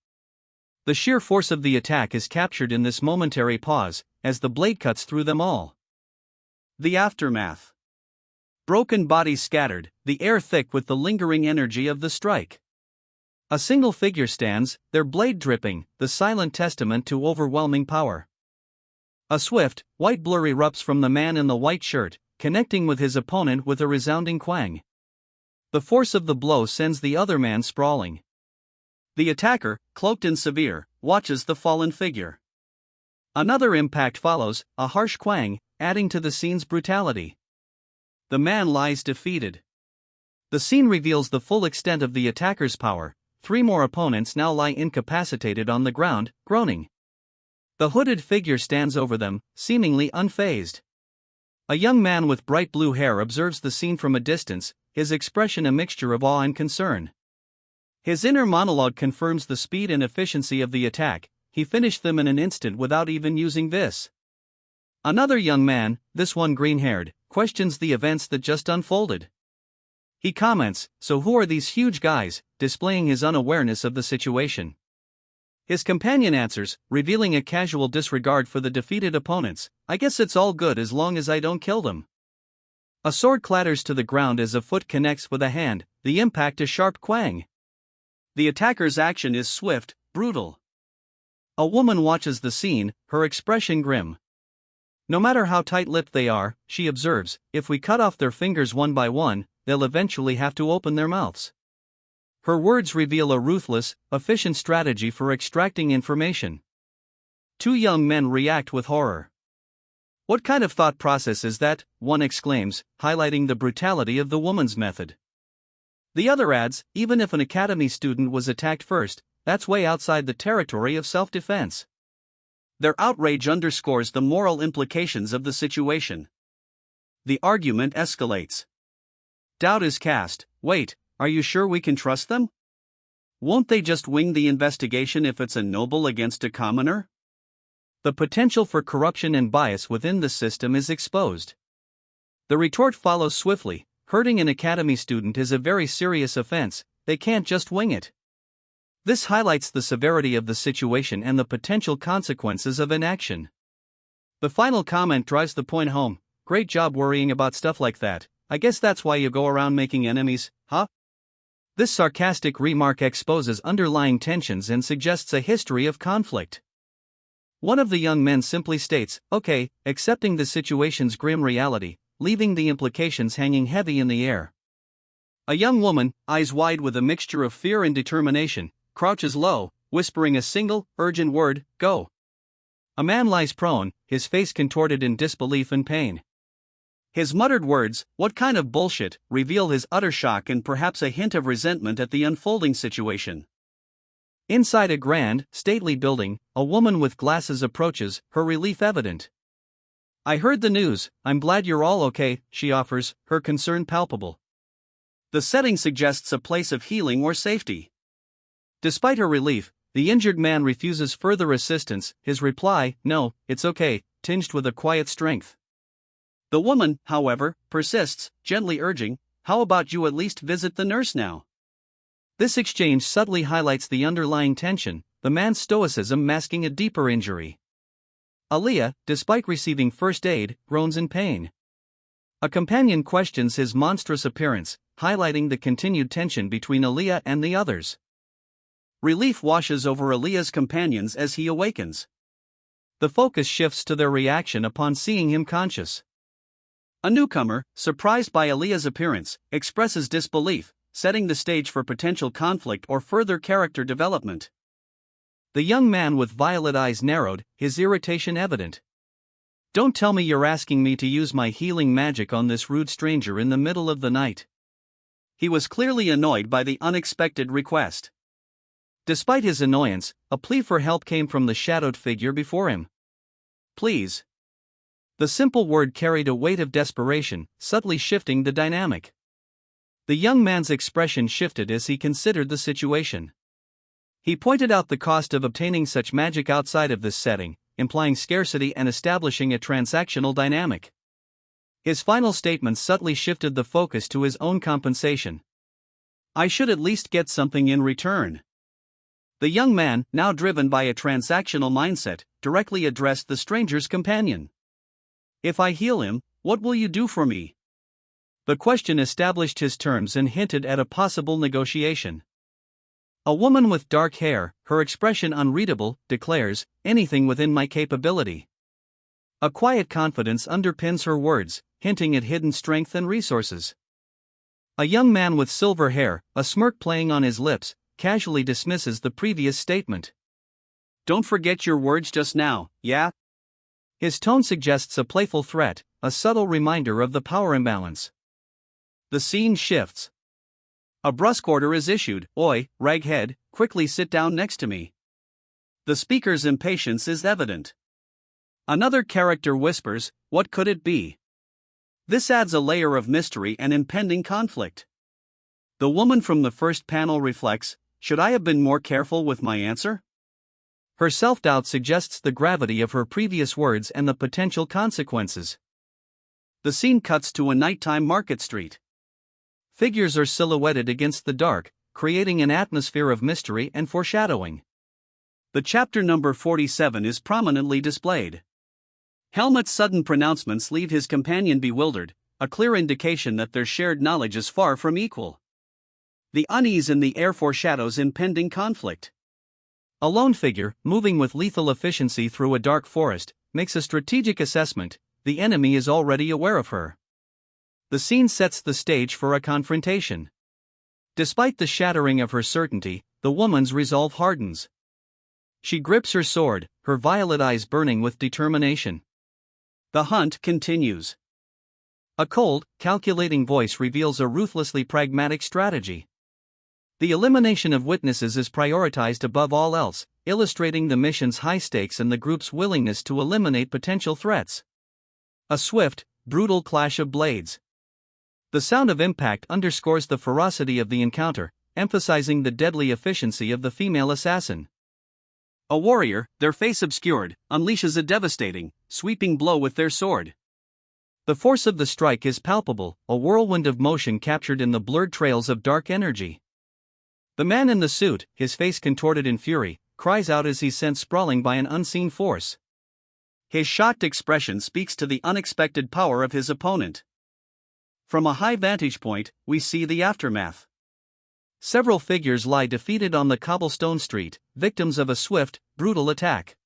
The sheer force of the attack is captured in this momentary pause, as the blade cuts through them all. The aftermath. Broken bodies scattered, the air thick with the lingering energy of the strike. A single figure stands, their blade dripping, the silent testament to overwhelming power. A swift, white blur erupts from the man in the white shirt, connecting with his opponent with a resounding quang. The force of the blow sends the other man sprawling. The attacker, cloaked and severe, watches the fallen figure. Another impact follows, a harsh quang, adding to the scene's brutality. The man lies defeated. The scene reveals the full extent of the attacker's power. 3 more opponents now lie incapacitated on the ground, groaning. The hooded figure stands over them, seemingly unfazed. A young man with bright blue hair observes the scene from a distance, his expression a mixture of awe and concern. His inner monologue confirms the speed and efficiency of the attack. He finished them in an instant without even using this. Another young man, this one green-haired, questions the events that just unfolded. He comments, "So who are these huge guys?" displaying his unawareness of the situation. His companion answers, revealing a casual disregard for the defeated opponents, "I guess it's all good as long as I don't kill them." A sword clatters to the ground as a foot connects with a hand, the impact a sharp quang. The attacker's action is swift, brutal. A woman watches the scene, her expression grim. No matter how tight-lipped they are, she observes, if we cut off their fingers one by one, they'll eventually have to open their mouths. Her words reveal a ruthless, efficient strategy for extracting information. 2 young men react with horror. "What kind of thought process is that?" one exclaims, highlighting the brutality of the woman's method. The other adds, "Even if an academy student was attacked first, that's way outside the territory of self-defense." Their outrage underscores the moral implications of the situation. The argument escalates. Doubt is cast. Wait, are you sure we can trust them? Won't they just wing the investigation if it's a noble against a commoner? The potential for corruption and bias within the system is exposed. The retort follows swiftly. Hurting an academy student is a very serious offense, they can't just wing it. This highlights the severity of the situation and the potential consequences of inaction. The final comment drives the point home. Great job worrying about stuff like that. I guess that's why you go around making enemies, huh? This sarcastic remark exposes underlying tensions and suggests a history of conflict. One of the young men simply states, okay, accepting the situation's grim reality, leaving the implications hanging heavy in the air. A young woman, eyes wide with a mixture of fear and determination, crouches low, whispering a single, urgent word, go. A man lies prone, his face contorted in disbelief and pain. His muttered words, "What kind of bullshit," reveal his utter shock and perhaps a hint of resentment at the unfolding situation. Inside a grand, stately building, a woman with glasses approaches, her relief evident. "I heard the news, I'm glad you're all okay," she offers, her concern palpable. The setting suggests a place of healing or safety. Despite her relief, the injured man refuses further assistance, his reply, "No, it's okay," tinged with a quiet strength. The woman, however, persists, gently urging, "How about you at least visit the nurse now?" This exchange subtly highlights the underlying tension, the man's stoicism masking a deeper injury. Aliyah, despite receiving first aid, groans in pain. A companion questions his monstrous appearance, highlighting the continued tension between Aliyah and the others. Relief washes over Aliyah's companions as he awakens. The focus shifts to their reaction upon seeing him conscious. A newcomer, surprised by Aliyah's appearance, expresses disbelief, setting the stage for potential conflict or further character development. The young man with violet eyes narrowed, his irritation evident. "Don't tell me you're asking me to use my healing magic on this rude stranger in the middle of the night." He was clearly annoyed by the unexpected request. Despite his annoyance, a plea for help came from the shadowed figure before him. "Please." The simple word carried a weight of desperation, subtly shifting the dynamic. The young man's expression shifted as he considered the situation. He pointed out the cost of obtaining such magic outside of this setting, implying scarcity and establishing a transactional dynamic. His final statement subtly shifted the focus to his own compensation. "I should at least get something in return." The young man, now driven by a transactional mindset, directly addressed the stranger's companion. "If I heal him, what will you do for me?" The question established his terms and hinted at a possible negotiation. A woman with dark hair, her expression unreadable, declares, "Anything within my capability." A quiet confidence underpins her words, hinting at hidden strength and resources. A young man with silver hair, a smirk playing on his lips, casually dismisses the previous statement. "Don't forget your words just now, yeah?" His tone suggests a playful threat, a subtle reminder of the power imbalance. The scene shifts. A brusque order is issued, "Oi, raghead, quickly sit down next to me." The speaker's impatience is evident. Another character whispers, "What could it be?" This adds a layer of mystery and impending conflict. The woman from the first panel reflects, "Should I have been more careful with my answer?" Her self-doubt suggests the gravity of her previous words and the potential consequences. The scene cuts to a nighttime market street. Figures are silhouetted against the dark, creating an atmosphere of mystery and foreshadowing. The chapter number 47 is prominently displayed. Helmut's sudden pronouncements leave his companion bewildered, a clear indication that their shared knowledge is far from equal. The unease in the air foreshadows impending conflict. A lone figure, moving with lethal efficiency through a dark forest, makes a strategic assessment: the enemy is already aware of her. The scene sets the stage for a confrontation. Despite the shattering of her certainty, the woman's resolve hardens. She grips her sword, her violet eyes burning with determination. The hunt continues. A cold, calculating voice reveals a ruthlessly pragmatic strategy. The elimination of witnesses is prioritized above all else, illustrating the mission's high stakes and the group's willingness to eliminate potential threats. A swift, brutal clash of blades. The sound of impact underscores the ferocity of the encounter, emphasizing the deadly efficiency of the female assassin. A warrior, their face obscured, unleashes a devastating, sweeping blow with their sword. The force of the strike is palpable, a whirlwind of motion captured in the blurred trails of dark energy. The man in the suit, his face contorted in fury, cries out as he's sent sprawling by an unseen force. His shocked expression speaks to the unexpected power of his opponent. From a high vantage point, we see the aftermath. Several figures lie defeated on the cobblestone street, victims of a swift, brutal attack.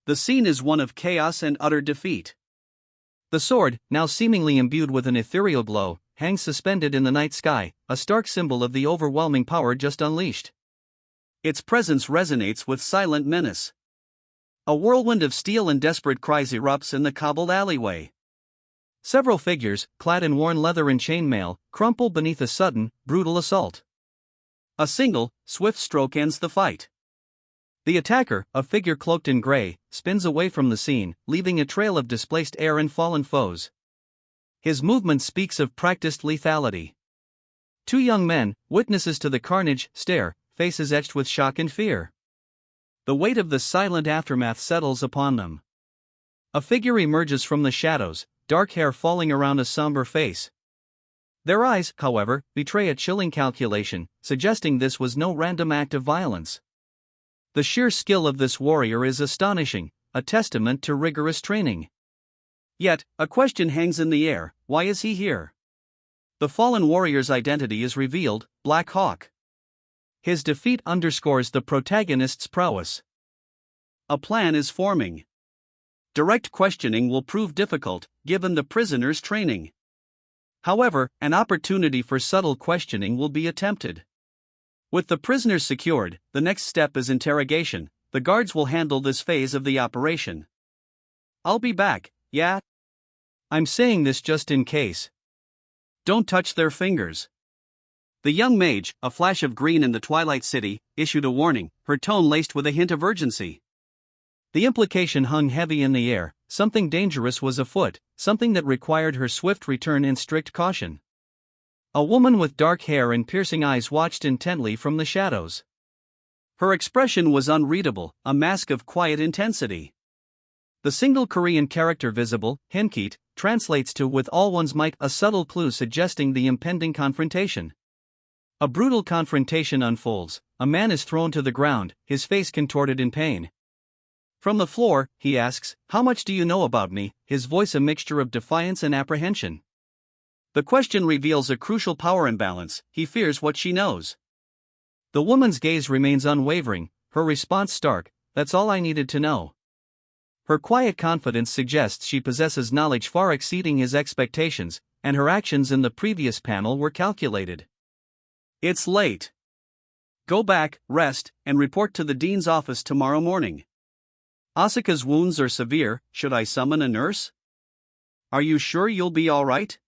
The scene is one of chaos and utter defeat. The sword, now seemingly imbued with an ethereal glow, hangs suspended in the night sky, a stark symbol of the overwhelming power just unleashed. Its presence resonates with silent menace. A whirlwind of steel and desperate cries erupts in the cobbled alleyway. Several figures, clad in worn leather and chainmail, crumple beneath a sudden, brutal assault. A single, swift stroke ends the fight. The attacker, a figure cloaked in gray, spins away from the scene, leaving a trail of displaced air and fallen foes. His movement speaks of practiced lethality. Two young men, witnesses to the carnage, stare, faces etched with shock and fear. The weight of the silent aftermath settles upon them. A figure emerges from the shadows, dark hair falling around a somber face. Their eyes, however, betray a chilling calculation, suggesting this was no random act of violence. The sheer skill of this warrior is astonishing, a testament to rigorous training. Yet, a question hangs in the air: why is he here? The fallen warrior's identity is revealed: Black Hawk. His defeat underscores the protagonist's prowess. A plan is forming. Direct questioning will prove difficult, given the prisoner's training. However, an opportunity for subtle questioning will be attempted. With the prisoners secured, the next step is interrogation. The guards will handle this phase of the operation. I'll be back, yeah? I'm saying this just in case. Don't touch their fingers. The young mage, a flash of green in the twilight city, issued a warning, her tone laced with a hint of urgency. The implication hung heavy in the air: something dangerous was afoot, something that required her swift return and strict caution. A woman with dark hair and piercing eyes watched intently from the shadows. Her expression was unreadable, a mask of quiet intensity. The single Korean character visible, Hinkit, translates to "with all one's might," a subtle clue suggesting the impending confrontation. A brutal confrontation unfolds. A man is thrown to the ground, his face contorted in pain. From the floor, he asks, "How much do you know about me?" his voice a mixture of defiance and apprehension. The question reveals a crucial power imbalance: he fears what she knows. The woman's gaze remains unwavering, her response stark: "That's all I needed to know." Her quiet confidence suggests she possesses knowledge far exceeding his expectations, and her actions in the previous panel were calculated. It's late. Go back, rest, and report to the dean's office tomorrow morning. Asuka's wounds are severe. Should I summon a nurse? Are you sure you'll be all right?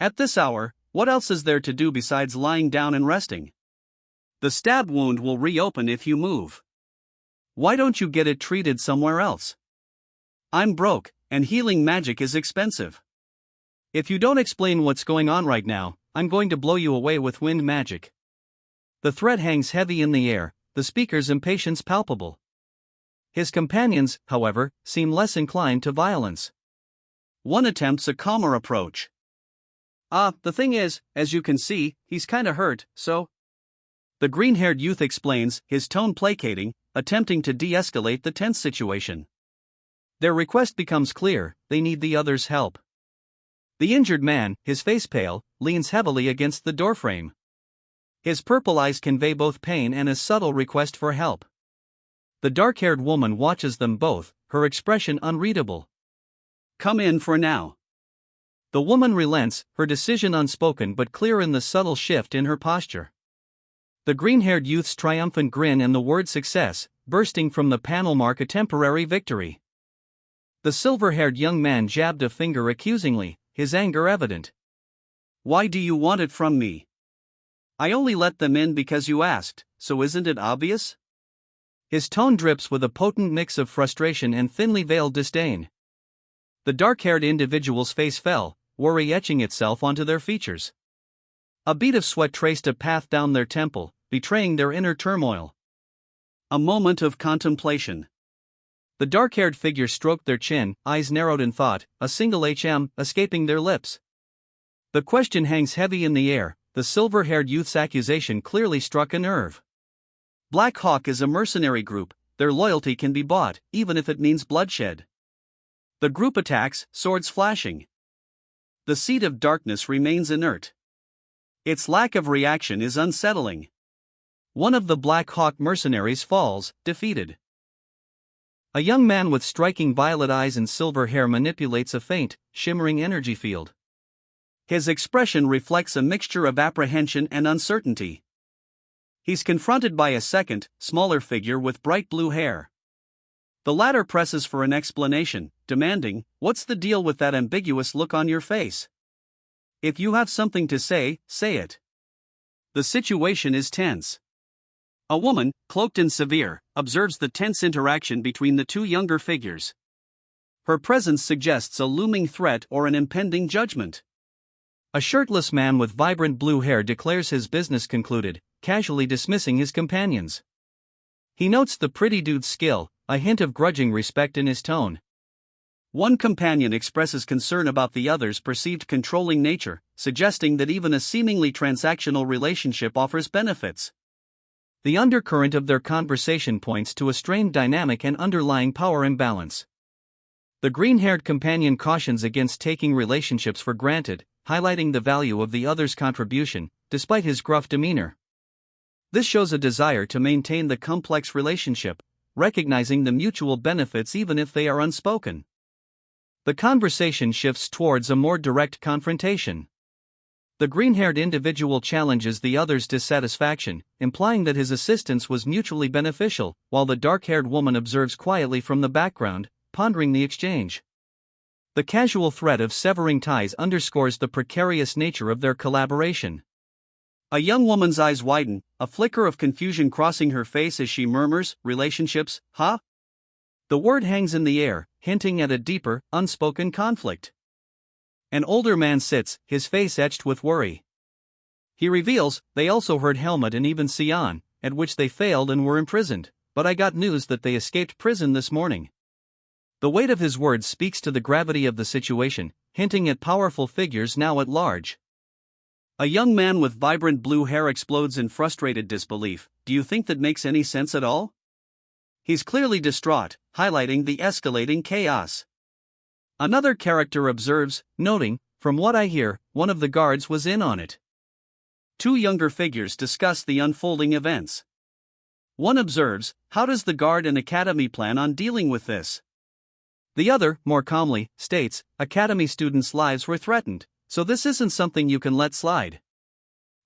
At this hour, what else is there to do besides lying down and resting? The stab wound will reopen if you move. Why don't you get it treated somewhere else? I'm broke, and healing magic is expensive. If you don't explain what's going on right now, I'm going to blow you away with wind magic. The threat hangs heavy in the air, the speaker's impatience palpable. His companions, however, seem less inclined to violence. One attempts a calmer approach. The thing is, as you can see, he's kinda hurt, so. The green-haired youth explains, his tone placating, attempting to de-escalate the tense situation. Their request becomes clear: they need the other's help. The injured man, his face pale, leans heavily against the doorframe. His purple eyes convey both pain and a subtle request for help. The dark-haired woman watches them both, her expression unreadable. Come in for now. The woman relents, her decision unspoken but clear in the subtle shift in her posture. The green-haired youth's triumphant grin and the word success, bursting from the panel, mark a temporary victory. The silver-haired young man jabbed a finger accusingly, his anger evident. Why do you want it from me? I only let them in because you asked, so isn't it obvious? His tone drips with a potent mix of frustration and thinly veiled disdain. The dark-haired individual's face fell, worry etching itself onto their features. A bead of sweat traced a path down their temple, betraying their inner turmoil. A moment of contemplation. The dark-haired figure stroked their chin, eyes narrowed in thought, a single escaping their lips. The question hangs heavy in the air, the silver-haired youth's accusation clearly struck a nerve. Black Hawk is a mercenary group, their loyalty can be bought, even if it means bloodshed. The group attacks, swords flashing. The Seed of Darkness remains inert. Its lack of reaction is unsettling. One of the Black Hawk mercenaries falls, defeated. A young man with striking violet eyes and silver hair manipulates a faint, shimmering energy field. His expression reflects a mixture of apprehension and uncertainty. He's confronted by a second, smaller figure with bright blue hair. The latter presses for an explanation, demanding, "What's the deal with that ambiguous look on your face? If you have something to say, say it." The situation is tense. A woman, cloaked in severe, observes the tense interaction between the two younger figures. Her presence suggests a looming threat or an impending judgment. A shirtless man with vibrant blue hair declares his business concluded, casually dismissing his companions. He notes the pretty dude's skill, a hint of grudging respect in his tone. One companion expresses concern about the other's perceived controlling nature, suggesting that even a seemingly transactional relationship offers benefits. The undercurrent of their conversation points to a strained dynamic and underlying power imbalance. The green-haired companion cautions against taking relationships for granted, highlighting the value of the other's contribution, despite his gruff demeanor. This shows a desire to maintain the complex relationship, recognizing the mutual benefits even if they are unspoken. The conversation shifts towards a more direct confrontation. The green-haired individual challenges the other's dissatisfaction, implying that his assistance was mutually beneficial, while the dark-haired woman observes quietly from the background, pondering the exchange. The casual threat of severing ties underscores the precarious nature of their collaboration. A young woman's eyes widen, a flicker of confusion crossing her face as she murmurs, "Relationships, huh?" The word hangs in the air, hinting at a deeper, unspoken conflict. An older man sits, his face etched with worry. He reveals, "They also heard Helmut and even Sion, at which they failed and were imprisoned, but I got news that they escaped prison this morning." The weight of his words speaks to the gravity of the situation, hinting at powerful figures now at large. A young man with vibrant blue hair explodes in frustrated disbelief. "Do you think that makes any sense at all?" He's clearly distraught, highlighting the escalating chaos. Another character observes, noting, "From what I hear, one of the guards was in on it." Two younger figures discuss the unfolding events. One observes, "How does the guard and academy plan on dealing with this?" The other, more calmly, states, "Academy students' lives were threatened, so this isn't something you can let slide."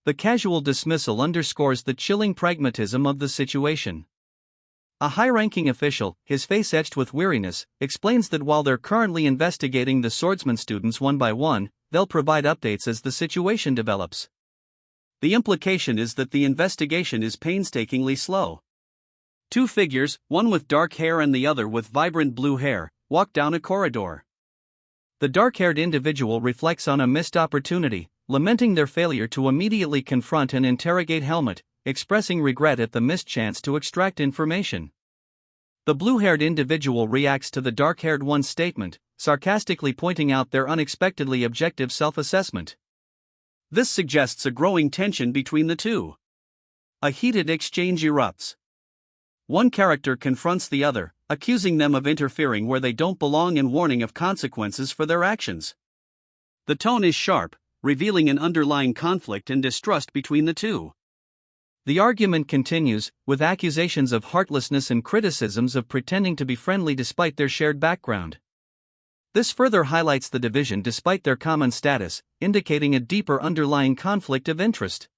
The casual dismissal underscores the chilling pragmatism of the situation. A high-ranking official, his face etched with weariness, explains that while they're currently investigating the swordsman students one by one, they'll provide updates as the situation develops. The implication is that the investigation is painstakingly slow. Two figures, one with dark hair and the other with vibrant blue hair, walk down a corridor. The dark-haired individual reflects on a missed opportunity, lamenting their failure to immediately confront and interrogate Helmut, expressing regret at the missed chance to extract information. The blue-haired individual reacts to the dark-haired one's statement, sarcastically pointing out their unexpectedly objective self-assessment. This suggests a growing tension between the two. A heated exchange erupts. One character confronts the other, accusing them of interfering where they don't belong and warning of consequences for their actions. The tone is sharp, revealing an underlying conflict and distrust between the two. The argument continues, with accusations of heartlessness and criticisms of pretending to be friendly despite their shared background. This further highlights the division despite their common status, indicating a deeper underlying conflict of interest.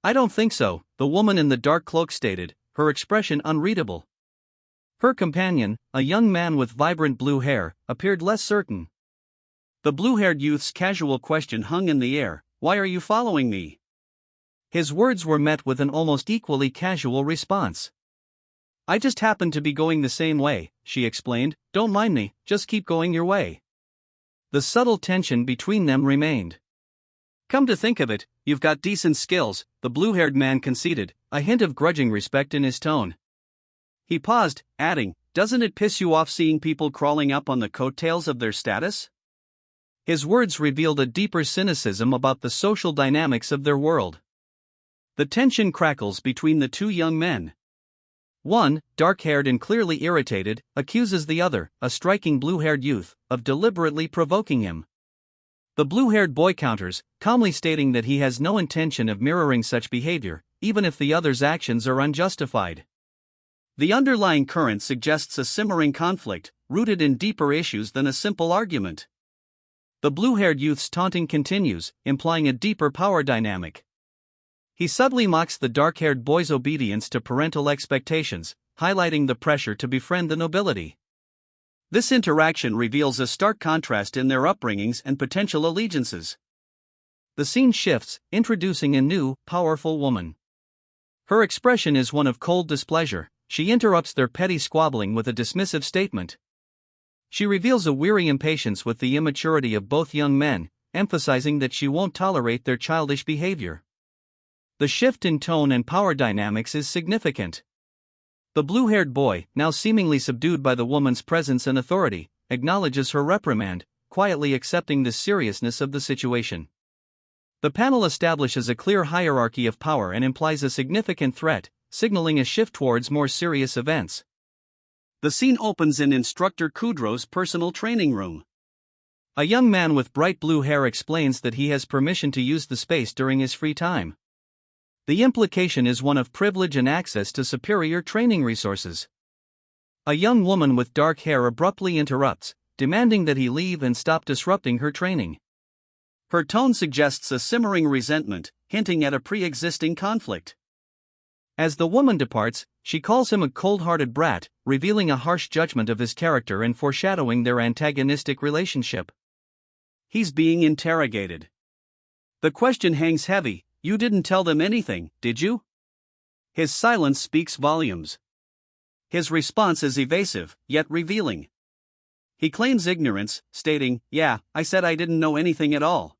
"I don't think so," the woman in the dark cloak stated, her expression unreadable. Her companion, a young man with vibrant blue hair, appeared less certain. The blue-haired youth's casual question hung in the air, "Why are you following me?" His words were met with an almost equally casual response. "I just happen to be going the same way," she explained, "don't mind me, just keep going your way." The subtle tension between them remained. "Come to think of it, you've got decent skills," the blue-haired man conceded, a hint of grudging respect in his tone. He paused, adding, "Doesn't it piss you off seeing people crawling up on the coattails of their status?" His words revealed a deeper cynicism about the social dynamics of their world. The tension crackles between the two young men. One, dark-haired and clearly irritated, accuses the other, a striking blue-haired youth, of deliberately provoking him. The blue-haired boy counters, calmly stating that he has no intention of mirroring such behavior, even if the other's actions are unjustified. The underlying current suggests a simmering conflict, rooted in deeper issues than a simple argument. The blue-haired youth's taunting continues, implying a deeper power dynamic. He subtly mocks the dark-haired boy's obedience to parental expectations, highlighting the pressure to befriend the nobility. This interaction reveals a stark contrast in their upbringings and potential allegiances. The scene shifts, introducing a new, powerful woman. Her expression is one of cold displeasure. She interrupts their petty squabbling with a dismissive statement. She reveals a weary impatience with the immaturity of both young men, emphasizing that she won't tolerate their childish behavior. The shift in tone and power dynamics is significant. The blue-haired boy, now seemingly subdued by the woman's presence and authority, acknowledges her reprimand, quietly accepting the seriousness of the situation. The panel establishes a clear hierarchy of power and implies a significant threat, signaling a shift towards more serious events. The scene opens in Instructor Kudro's personal training room. A young man with bright blue hair explains that he has permission to use the space during his free time. The implication is one of privilege and access to superior training resources. A young woman with dark hair abruptly interrupts, demanding that he leave and stop disrupting her training. Her tone suggests a simmering resentment, hinting at a pre-existing conflict. As the woman departs, she calls him a cold-hearted brat, revealing a harsh judgment of his character and foreshadowing their antagonistic relationship. He's being interrogated. The question hangs heavy. "You didn't tell them anything, did you?" His silence speaks volumes. His response is evasive, yet revealing. He claims ignorance, stating, "Yeah, I said I didn't know anything at all."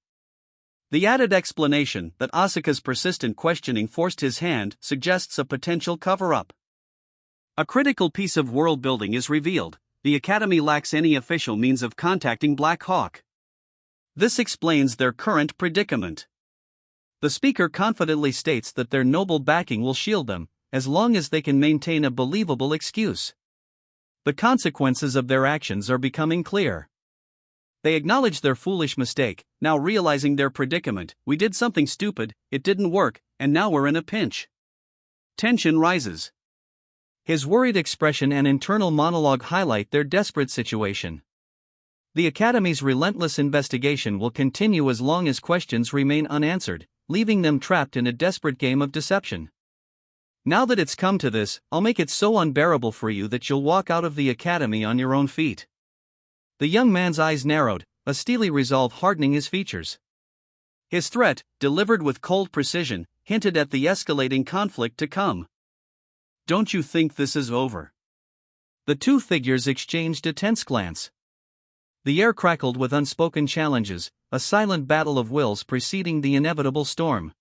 The added explanation that Asuka's persistent questioning forced his hand suggests a potential cover-up. A critical piece of world-building is revealed: the Academy lacks any official means of contacting Black Hawk. This explains their current predicament. The speaker confidently states that their noble backing will shield them, as long as they can maintain a believable excuse. The consequences of their actions are becoming clear. They acknowledge their foolish mistake, now realizing their predicament. "We did something stupid, it didn't work, and now we're in a pinch." Tension rises. His worried expression and internal monologue highlight their desperate situation. The Academy's relentless investigation will continue as long as questions remain unanswered, leaving them trapped in a desperate game of deception. "Now that it's come to this, I'll make it so unbearable for you that you'll walk out of the Academy on your own feet." The young man's eyes narrowed, a steely resolve hardening his features. His threat, delivered with cold precision, hinted at the escalating conflict to come. "Don't you think this is over?" The two figures exchanged a tense glance. The air crackled with unspoken challenges, a silent battle of wills preceding the inevitable storm.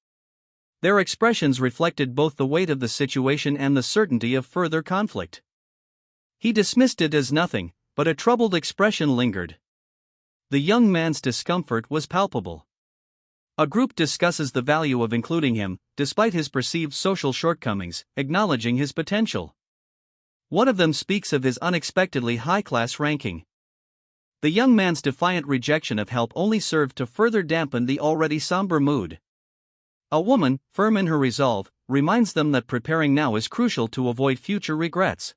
Their expressions reflected both the weight of the situation and the certainty of further conflict. He dismissed it as nothing, but a troubled expression lingered. The young man's discomfort was palpable. A group discusses the value of including him, despite his perceived social shortcomings, acknowledging his potential. One of them speaks of his unexpectedly high-class ranking. The young man's defiant rejection of help only served to further dampen the already somber mood. A woman, firm in her resolve, reminds them that preparing now is crucial to avoid future regrets.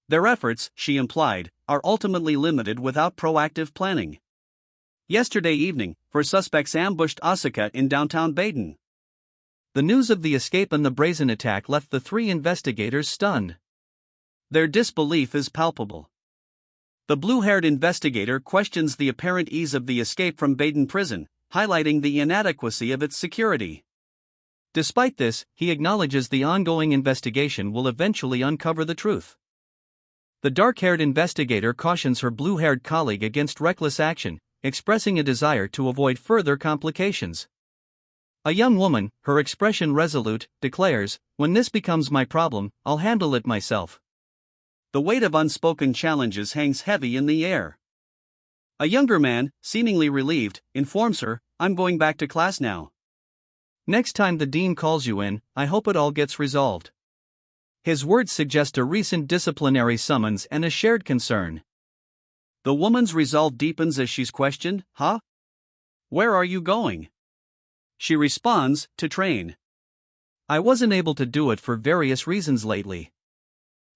Their efforts, she implied, are ultimately limited without proactive planning. Yesterday evening, four suspects ambushed Asuka in downtown Baden. The news of the escape and the brazen attack left the three investigators stunned. Their disbelief is palpable. The blue-haired investigator questions the apparent ease of the escape from Baden prison, highlighting the inadequacy of its security. Despite this, he acknowledges the ongoing investigation will eventually uncover the truth. The dark-haired investigator cautions her blue-haired colleague against reckless action, expressing a desire to avoid further complications. A young woman, her expression resolute, declares, "When this becomes my problem, I'll handle it myself." The weight of unspoken challenges hangs heavy in the air. A younger man, seemingly relieved, informs her, "I'm going back to class now. Next time the dean calls you in, I hope it all gets resolved." His words suggest a recent disciplinary summons and a shared concern. The woman's resolve deepens as she's questioned, "Huh? Where are you going?" She responds, "To train. I wasn't able to do it for various reasons lately."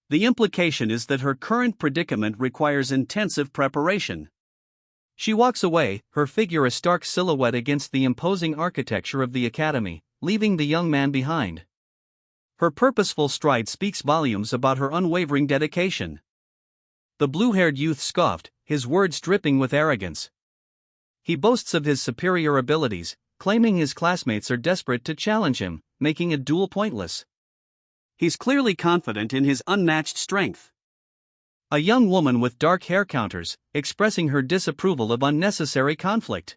The implication is that her current predicament requires intensive preparation. She walks away, her figure a stark silhouette against the imposing architecture of the academy, leaving the young man behind. Her purposeful stride speaks volumes about her unwavering dedication. The blue-haired youth scoffed, his words dripping with arrogance. He boasts of his superior abilities, claiming his classmates are desperate to challenge him, making a duel pointless. He's clearly confident in his unmatched strength. A young woman with dark hair counters, expressing her disapproval of unnecessary conflict.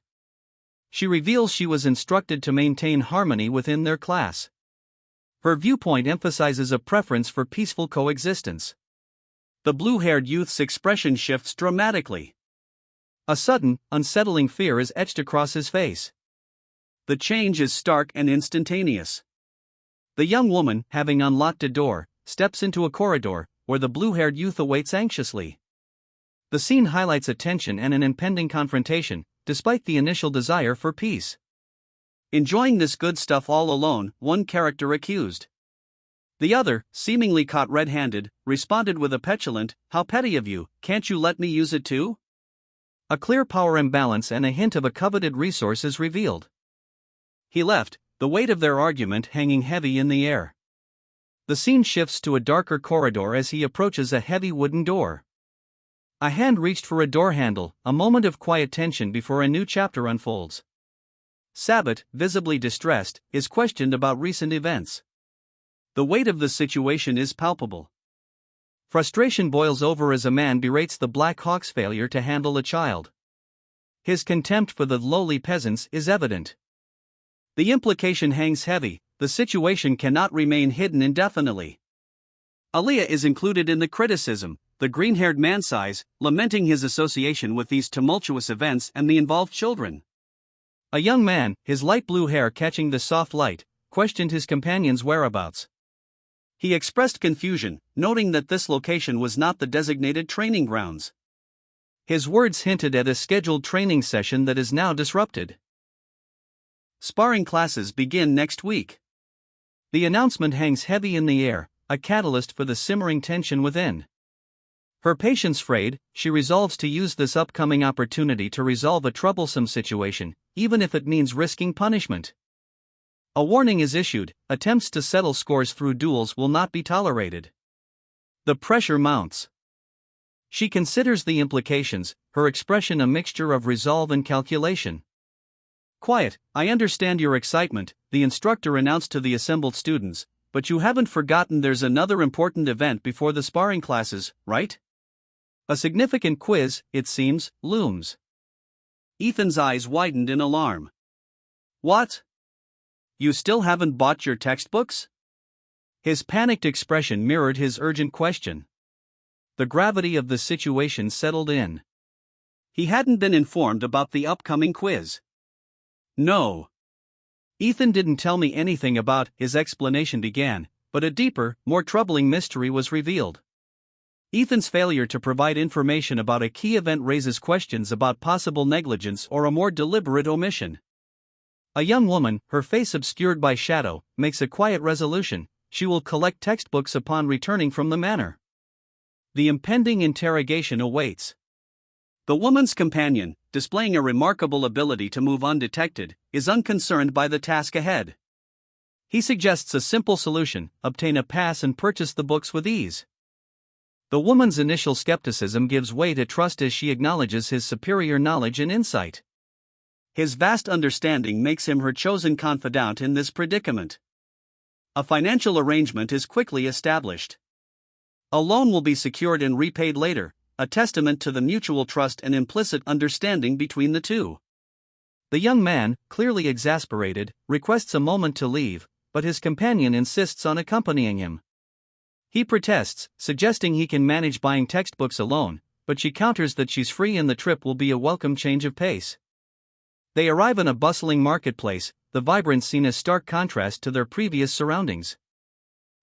She reveals she was instructed to maintain harmony within their class. Her viewpoint emphasizes a preference for peaceful coexistence. The blue-haired youth's expression shifts dramatically. A sudden, unsettling fear is etched across his face. The change is stark and instantaneous. The young woman, having unlocked a door, steps into a corridor, where the blue-haired youth awaits anxiously. The scene highlights a tension and an impending confrontation, despite the initial desire for peace. "Enjoying this good stuff all alone," one character accused. The other, seemingly caught red-handed, responded with a petulant, "How petty of you, can't you let me use it too?" A clear power imbalance and a hint of a coveted resource is revealed. He left, the weight of their argument hanging heavy in the air. The scene shifts to a darker corridor as he approaches a heavy wooden door. A hand reached for a door handle, a moment of quiet tension before a new chapter unfolds. Sabat, visibly distressed, is questioned about recent events. The weight of the situation is palpable. Frustration boils over as a man berates the Black Hawk's failure to handle a child. His contempt for the lowly peasants is evident. The implication hangs heavy, the situation cannot remain hidden indefinitely. Aliyah is included in the criticism, the green-haired man sighs, lamenting his association with these tumultuous events and the involved children. A young man, his light blue hair catching the soft light, questioned his companion's whereabouts. He expressed confusion, noting that this location was not the designated training grounds. His words hinted at a scheduled training session that is now disrupted. Sparring classes begin next week. The announcement hangs heavy in the air, a catalyst for the simmering tension within. Her patience frayed, she resolves to use this upcoming opportunity to resolve a troublesome situation, even if it means risking punishment. A warning is issued, attempts to settle scores through duels will not be tolerated. The pressure mounts. She considers the implications, her expression a mixture of resolve and calculation. "Quiet, I understand your excitement," the instructor announced to the assembled students, "but you haven't forgotten there's another important event before the sparring classes, right? A significant quiz, it seems, looms." Ethan's eyes widened in alarm. "What? You still haven't bought your textbooks?" His panicked expression mirrored his urgent question. The gravity of the situation settled in. He hadn't been informed about the upcoming quiz. "No. Ethan didn't tell me anything about," his explanation began, but a deeper, more troubling mystery was revealed. Ethan's failure to provide information about a key event raises questions about possible negligence or a more deliberate omission. A young woman, her face obscured by shadow, makes a quiet resolution: she will collect textbooks upon returning from the manor. The impending interrogation awaits. The woman's companion, displaying a remarkable ability to move undetected, is unconcerned by the task ahead. He suggests a simple solution: obtain a pass and purchase the books with ease. The woman's initial skepticism gives way to trust as she acknowledges his superior knowledge and insight. His vast understanding makes him her chosen confidant in this predicament. A financial arrangement is quickly established. A loan will be secured and repaid later, a testament to the mutual trust and implicit understanding between the two. The young man, clearly exasperated, requests a moment to leave, but his companion insists on accompanying him. He protests, suggesting he can manage buying textbooks alone, but she counters that she's free and the trip will be a welcome change of pace. They arrive in a bustling marketplace, the vibrant scene a stark contrast to their previous surroundings.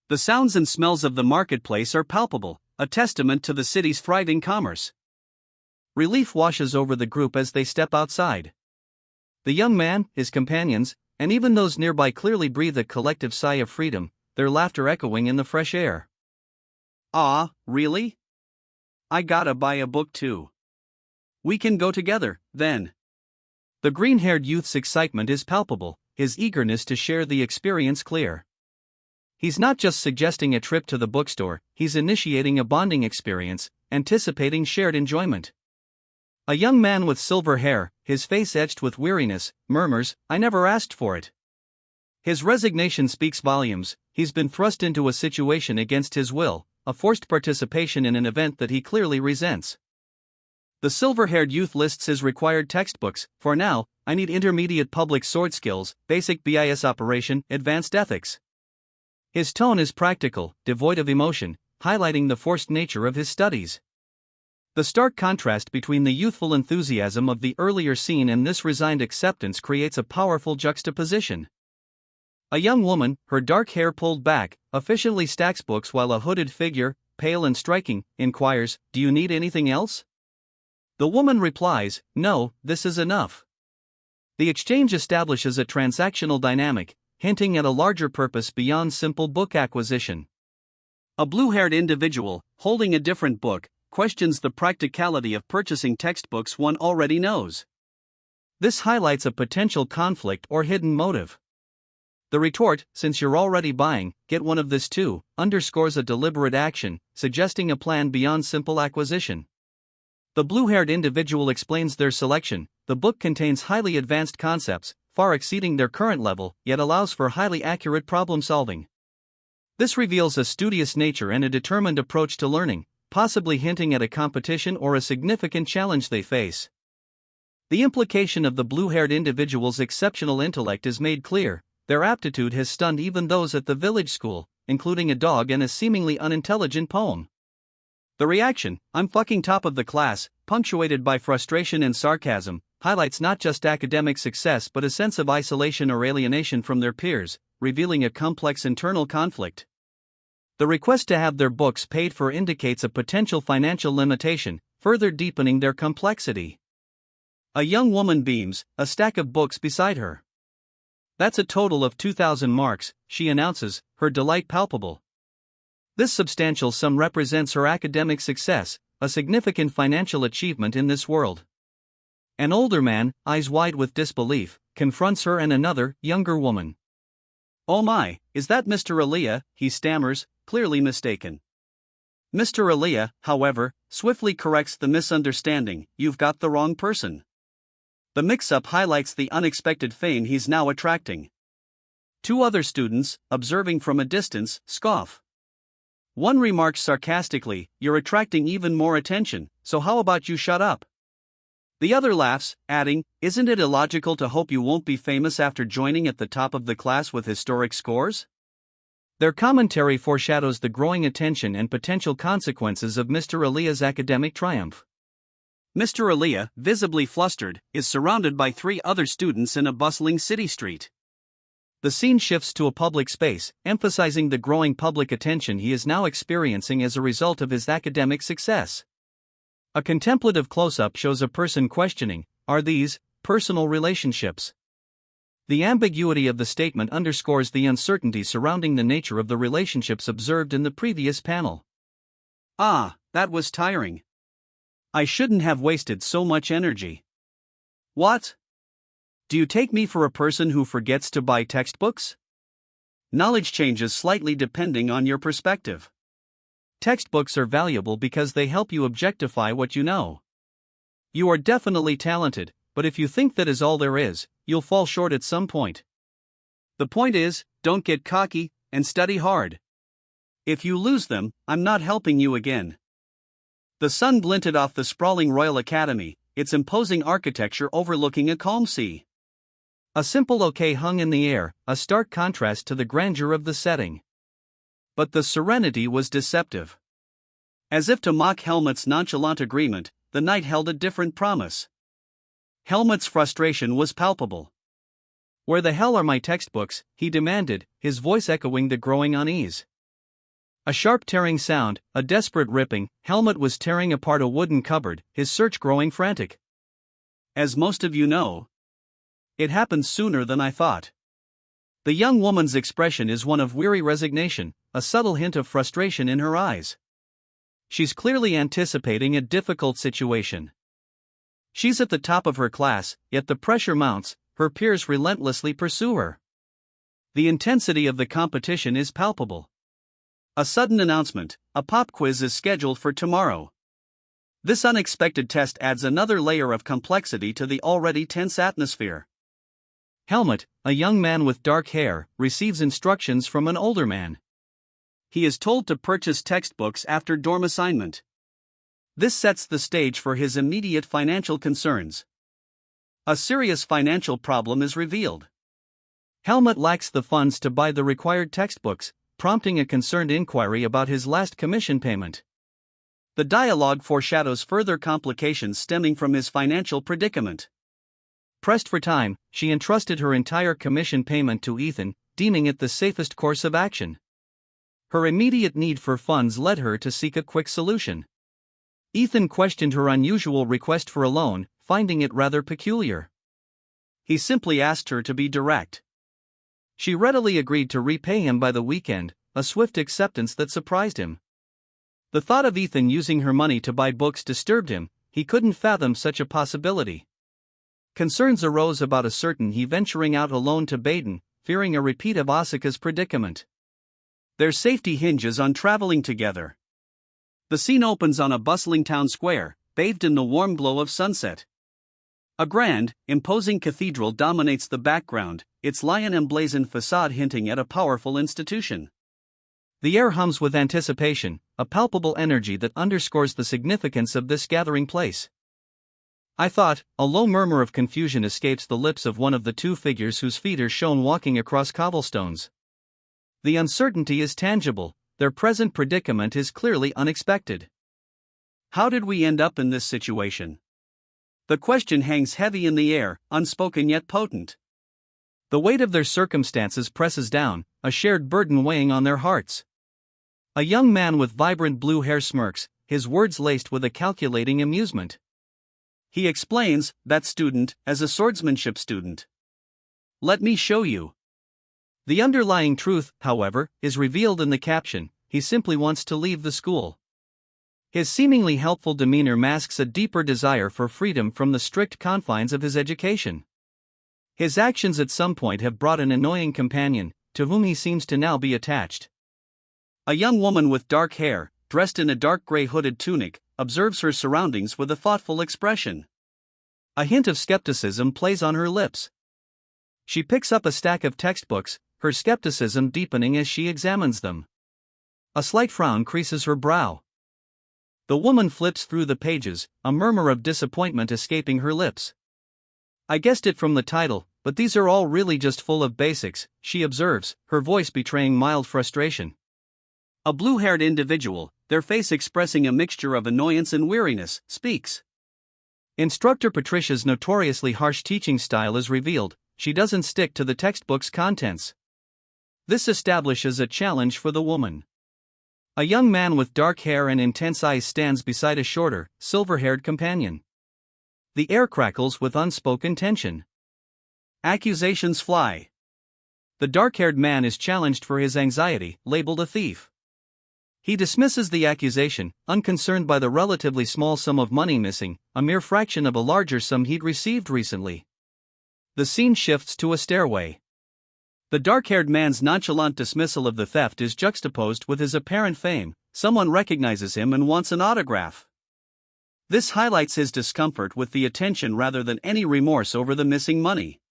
The sounds and smells of the marketplace are palpable, a testament to the city's thriving commerce. Relief washes over the group as they step outside. The young man, his companions, and even those nearby clearly breathe a collective sigh of freedom, their laughter echoing in the fresh air. "Ah, really? I gotta buy a book too. We can go together, then." The green-haired youth's excitement is palpable, his eagerness to share the experience clear. He's not just suggesting a trip to the bookstore, he's initiating a bonding experience, anticipating shared enjoyment. A young man with silver hair, his face etched with weariness, murmurs, "I never asked for it." His resignation speaks volumes. He's been thrust into a situation against his will, a forced participation in an event that he clearly resents. The silver-haired youth lists his required textbooks. "For now, I need intermediate public sword skills, basic BIS operation, advanced ethics." His tone is practical, devoid of emotion, highlighting the forced nature of his studies. The stark contrast between the youthful enthusiasm of the earlier scene and this resigned acceptance creates a powerful juxtaposition. A young woman, her dark hair pulled back, efficiently stacks books while a hooded figure, pale and striking, inquires, "Do you need anything else?" The woman replies, "No, this is enough." The exchange establishes a transactional dynamic, hinting at a larger purpose beyond simple book acquisition. A blue-haired individual, holding a different book, questions the practicality of purchasing textbooks one already knows. This highlights a potential conflict or hidden motive. The retort, "Since you're already buying, get one of this too," underscores a deliberate action, suggesting a plan beyond simple acquisition. The blue-haired individual explains their selection. The book contains highly advanced concepts, far exceeding their current level, yet allows for highly accurate problem-solving. This reveals a studious nature and a determined approach to learning, possibly hinting at a competition or a significant challenge they face. The implication of the blue-haired individual's exceptional intellect is made clear. Their aptitude has stunned even those at the village school, including a dog and a seemingly unintelligent poem. The reaction, "I'm fucking top of the class," punctuated by frustration and sarcasm, highlights not just academic success but a sense of isolation or alienation from their peers, revealing a complex internal conflict. The request to have their books paid for indicates a potential financial limitation, further deepening their complexity. A young woman beams, a stack of books beside her. "That's a total of 2,000 marks, she announces, her delight palpable. This substantial sum represents her academic success, a significant financial achievement in this world. An older man, eyes wide with disbelief, confronts her and another, younger woman. "Oh my, is that Mr. Aaliyah?" he stammers, clearly mistaken. Mr. Aaliyah, however, swiftly corrects the misunderstanding, "You've got the wrong person." The mix-up highlights the unexpected fame he's now attracting. Two other students, observing from a distance, scoff. One remarks sarcastically, "You're attracting even more attention, so how about you shut up?" The other laughs, adding, "Isn't it illogical to hope you won't be famous after joining at the top of the class with historic scores?" Their commentary foreshadows the growing attention and potential consequences of Mr. Aaliyah's academic triumph. Mr. Aaliyah, visibly flustered, is surrounded by three other students in a bustling city street. The scene shifts to a public space, emphasizing the growing public attention he is now experiencing as a result of his academic success. A contemplative close-up shows a person questioning, "Are these personal relationships?" The ambiguity of the statement underscores the uncertainty surrounding the nature of the relationships observed in the previous panel. "Ah, that was tiring. I shouldn't have wasted so much energy." "What? Do you take me for a person who forgets to buy textbooks?" Knowledge changes slightly depending on your perspective. Textbooks are valuable because they help you objectify what you know. You are definitely talented, but if you think that is all there is, you'll fall short at some point. The point is, don't get cocky, and study hard. If you lose them, I'm not helping you again. The sun glinted off the sprawling Royal Academy, its imposing architecture overlooking a calm sea. A simple bouquet hung in the air, a stark contrast to the grandeur of the setting. But the serenity was deceptive. As if to mock Helmut's nonchalant agreement, the night held a different promise. Helmut's frustration was palpable. "Where the hell are my textbooks?" he demanded, his voice echoing the growing unease. A sharp tearing sound, a desperate ripping. Helmut was tearing apart a wooden cupboard, his search growing frantic. "As most of you know, it happened sooner than I thought." The young woman's expression is one of weary resignation, a subtle hint of frustration in her eyes. She's clearly anticipating a difficult situation. She's at the top of her class, yet the pressure mounts, her peers relentlessly pursue her. The intensity of the competition is palpable. A sudden announcement: a pop quiz is scheduled for tomorrow. This unexpected test adds another layer of complexity to the already tense atmosphere. Helmut, a young man with dark hair, receives instructions from an older man. He is told to purchase textbooks after dorm assignment. This sets the stage for his immediate financial concerns. A serious financial problem is revealed. Helmut lacks the funds to buy the required textbooks, prompting a concerned inquiry about his last commission payment. The dialogue foreshadows further complications stemming from his financial predicament. Pressed for time, she entrusted her entire commission payment to Ethan, deeming it the safest course of action. Her immediate need for funds led her to seek a quick solution. Ethan questioned her unusual request for a loan, finding it rather peculiar. He simply asked her to be direct. She readily agreed to repay him by the weekend, a swift acceptance that surprised him. The thought of Ethan using her money to buy books disturbed him. He couldn't fathom such a possibility. Concerns arose about a certain he venturing out alone to Baden, fearing a repeat of Asuka's predicament. Their safety hinges on traveling together. The scene opens on a bustling town square, bathed in the warm glow of sunset. A grand, imposing cathedral dominates the background, its lion-emblazoned facade hinting at a powerful institution. The air hums with anticipation, a palpable energy that underscores the significance of this gathering place. "I thought," a low murmur of confusion escapes the lips of one of the two figures whose feet are shown walking across cobblestones. The uncertainty is tangible, their present predicament is clearly unexpected. How did we end up in this situation? The question hangs heavy in the air, unspoken yet potent. The weight of their circumstances presses down, a shared burden weighing on their hearts. A young man with vibrant blue hair smirks, his words laced with a calculating amusement. He explains, "That student, as a swordsmanship student. Let me show you." The underlying truth, however, is revealed in the caption: he simply wants to leave the school. His seemingly helpful demeanor masks a deeper desire for freedom from the strict confines of his education. His actions at some point have brought an annoying companion, to whom he seems to now be attached. A young woman with dark hair, dressed in a dark gray hooded tunic, observes her surroundings with a thoughtful expression. A hint of skepticism plays on her lips. She picks up a stack of textbooks, her skepticism deepening as she examines them. A slight frown creases her brow. The woman flips through the pages, a murmur of disappointment escaping her lips. "I guessed it from the title, but these are all really just full of basics," she observes, her voice betraying mild frustration. A blue-haired individual, their face expressing a mixture of annoyance and weariness, speaks. Instructor Patricia's notoriously harsh teaching style is revealed. She doesn't stick to the textbook's contents. This establishes a challenge for the woman. A young man with dark hair and intense eyes stands beside a shorter, silver-haired companion. The air crackles with unspoken tension. Accusations fly. The dark-haired man is challenged for his anxiety, labeled a thief. He dismisses the accusation, unconcerned by the relatively small sum of money missing, a mere fraction of a larger sum he'd received recently. The scene shifts to a stairway. The dark-haired man's nonchalant dismissal of the theft is juxtaposed with his apparent fame. Someone recognizes him and wants an autograph. This highlights his discomfort with the attention rather than any remorse over the missing money.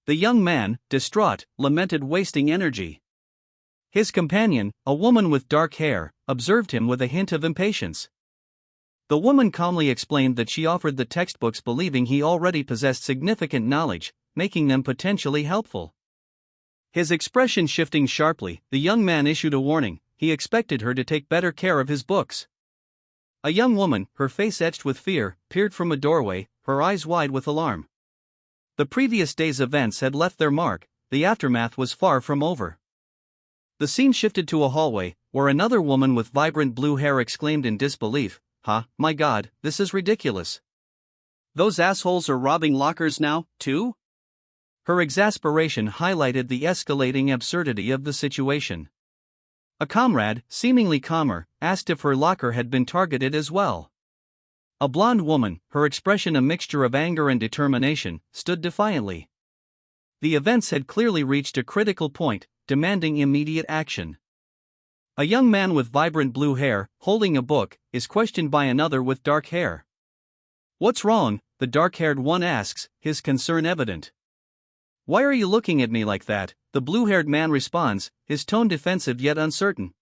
The young man, distraught, lamented wasting energy. His companion, a woman with dark hair, observed him with a hint of impatience. The woman calmly explained that she offered the textbooks believing he already possessed significant knowledge, making them potentially helpful. His expression shifting sharply, the young man issued a warning. He expected her to take better care of his books. A young woman, her face etched with fear, peered from a doorway, her eyes wide with alarm. The previous day's events had left their mark, the aftermath was far from over. The scene shifted to a hallway, where another woman with vibrant blue hair exclaimed in disbelief, My God, this is ridiculous. Those assholes are robbing lockers now, too?" Her exasperation highlighted the escalating absurdity of the situation. A comrade, seemingly calmer, asked if her locker had been targeted as well. A blonde woman, her expression a mixture of anger and determination, stood defiantly. The events had clearly reached a critical point, demanding immediate action. A young man with vibrant blue hair, holding a book, is questioned by another with dark hair. "What's wrong?" the dark-haired one asks, his concern evident. "Why are you looking at me like that?" the blue-haired man responds, his tone defensive yet uncertain.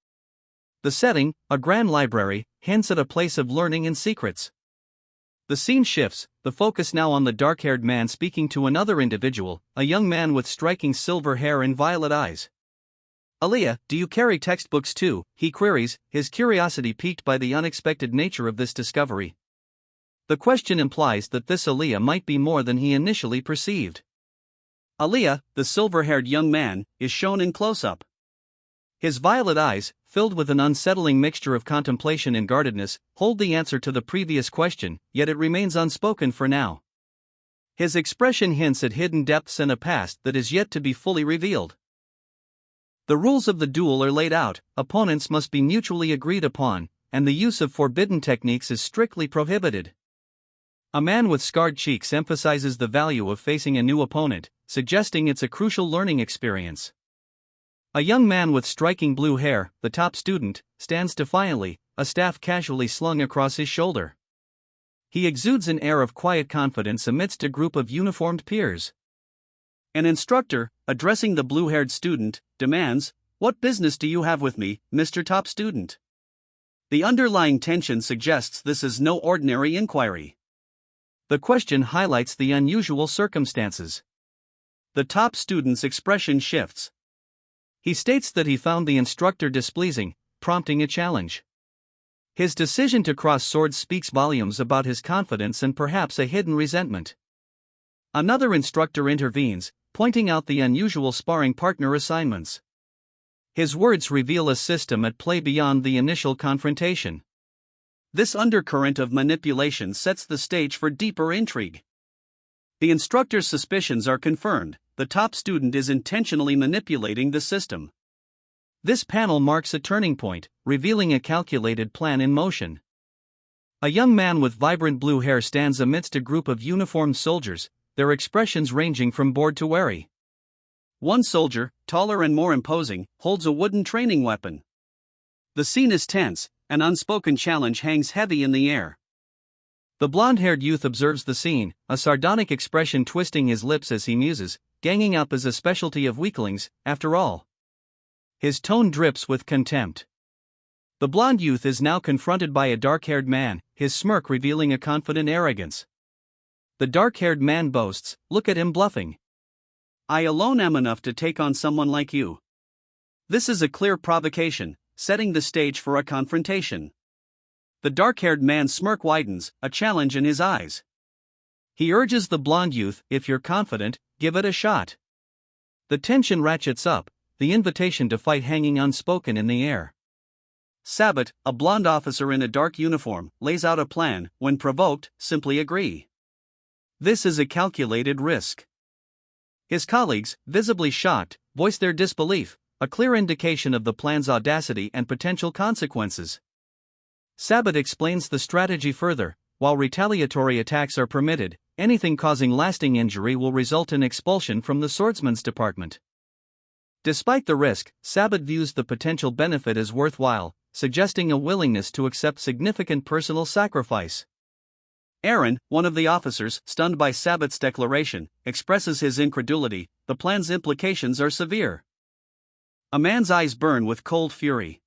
The setting, a grand library, hints at a place of learning and secrets. The scene shifts, the focus now on the dark-haired man speaking to another individual, a young man with striking silver hair and violet eyes. "Aliyah, do you carry textbooks too?" he queries, his curiosity piqued by the unexpected nature of this discovery. The question implies that this Aliyah might be more than he initially perceived. Aliyah, the silver-haired young man, is shown in close-up. His violet eyes, filled with an unsettling mixture of contemplation and guardedness, hold the answer to the previous question, yet it remains unspoken for now. His expression hints at hidden depths and a past that is yet to be fully revealed. The rules of the duel are laid out, opponents must be mutually agreed upon, and the use of forbidden techniques is strictly prohibited. A man with scarred cheeks emphasizes the value of facing a new opponent, suggesting it's a crucial learning experience. A young man with striking blue hair, the top student, stands defiantly, a staff casually slung across his shoulder. He exudes an air of quiet confidence amidst a group of uniformed peers. An instructor, addressing the blue-haired student, demands, "What business do you have with me, Mr. Top Student?" The underlying tension suggests this is no ordinary inquiry. The question highlights the unusual circumstances. The top student's expression shifts. He states that he found the instructor displeasing, prompting a challenge. His decision to cross swords speaks volumes about his confidence and perhaps a hidden resentment. Another instructor intervenes, pointing out the unusual sparring partner assignments. His words reveal a system at play beyond the initial confrontation. This undercurrent of manipulation sets the stage for deeper intrigue. The instructor's suspicions are confirmed. The top student is intentionally manipulating the system. This panel marks a turning point, revealing a calculated plan in motion. A young man with vibrant blue hair stands amidst a group of uniformed soldiers, their expressions ranging from bored to wary. One soldier, taller and more imposing, holds a wooden training weapon. The scene is tense, an unspoken challenge hangs heavy in the air. The blonde-haired youth observes the scene, a sardonic expression twisting his lips as he muses, "Ganging up is a specialty of weaklings, after all." His tone drips with contempt. The blonde youth is now confronted by a dark-haired man, his smirk revealing a confident arrogance. The dark-haired man boasts, "Look at him bluffing. I alone am enough to take on someone like you." This is a clear provocation, setting the stage for a confrontation. The dark-haired man's smirk widens, a challenge in his eyes. He urges the blonde youth, "If you're confident, give it a shot." The tension ratchets up, the invitation to fight hanging unspoken in the air. Sabat, a blonde officer in a dark uniform, lays out a plan. When provoked, simply agree. This is a calculated risk. His colleagues, visibly shocked, voice their disbelief, a clear indication of the plan's audacity and potential consequences. Sabat explains the strategy further. While retaliatory attacks are permitted, anything causing lasting injury will result in expulsion from the swordsman's department. Despite the risk, Sabat views the potential benefit as worthwhile, suggesting a willingness to accept significant personal sacrifice. Aaron, one of the officers, stunned by Sabat's declaration, expresses his incredulity. The plan's implications are severe. A man's eyes burn with cold fury.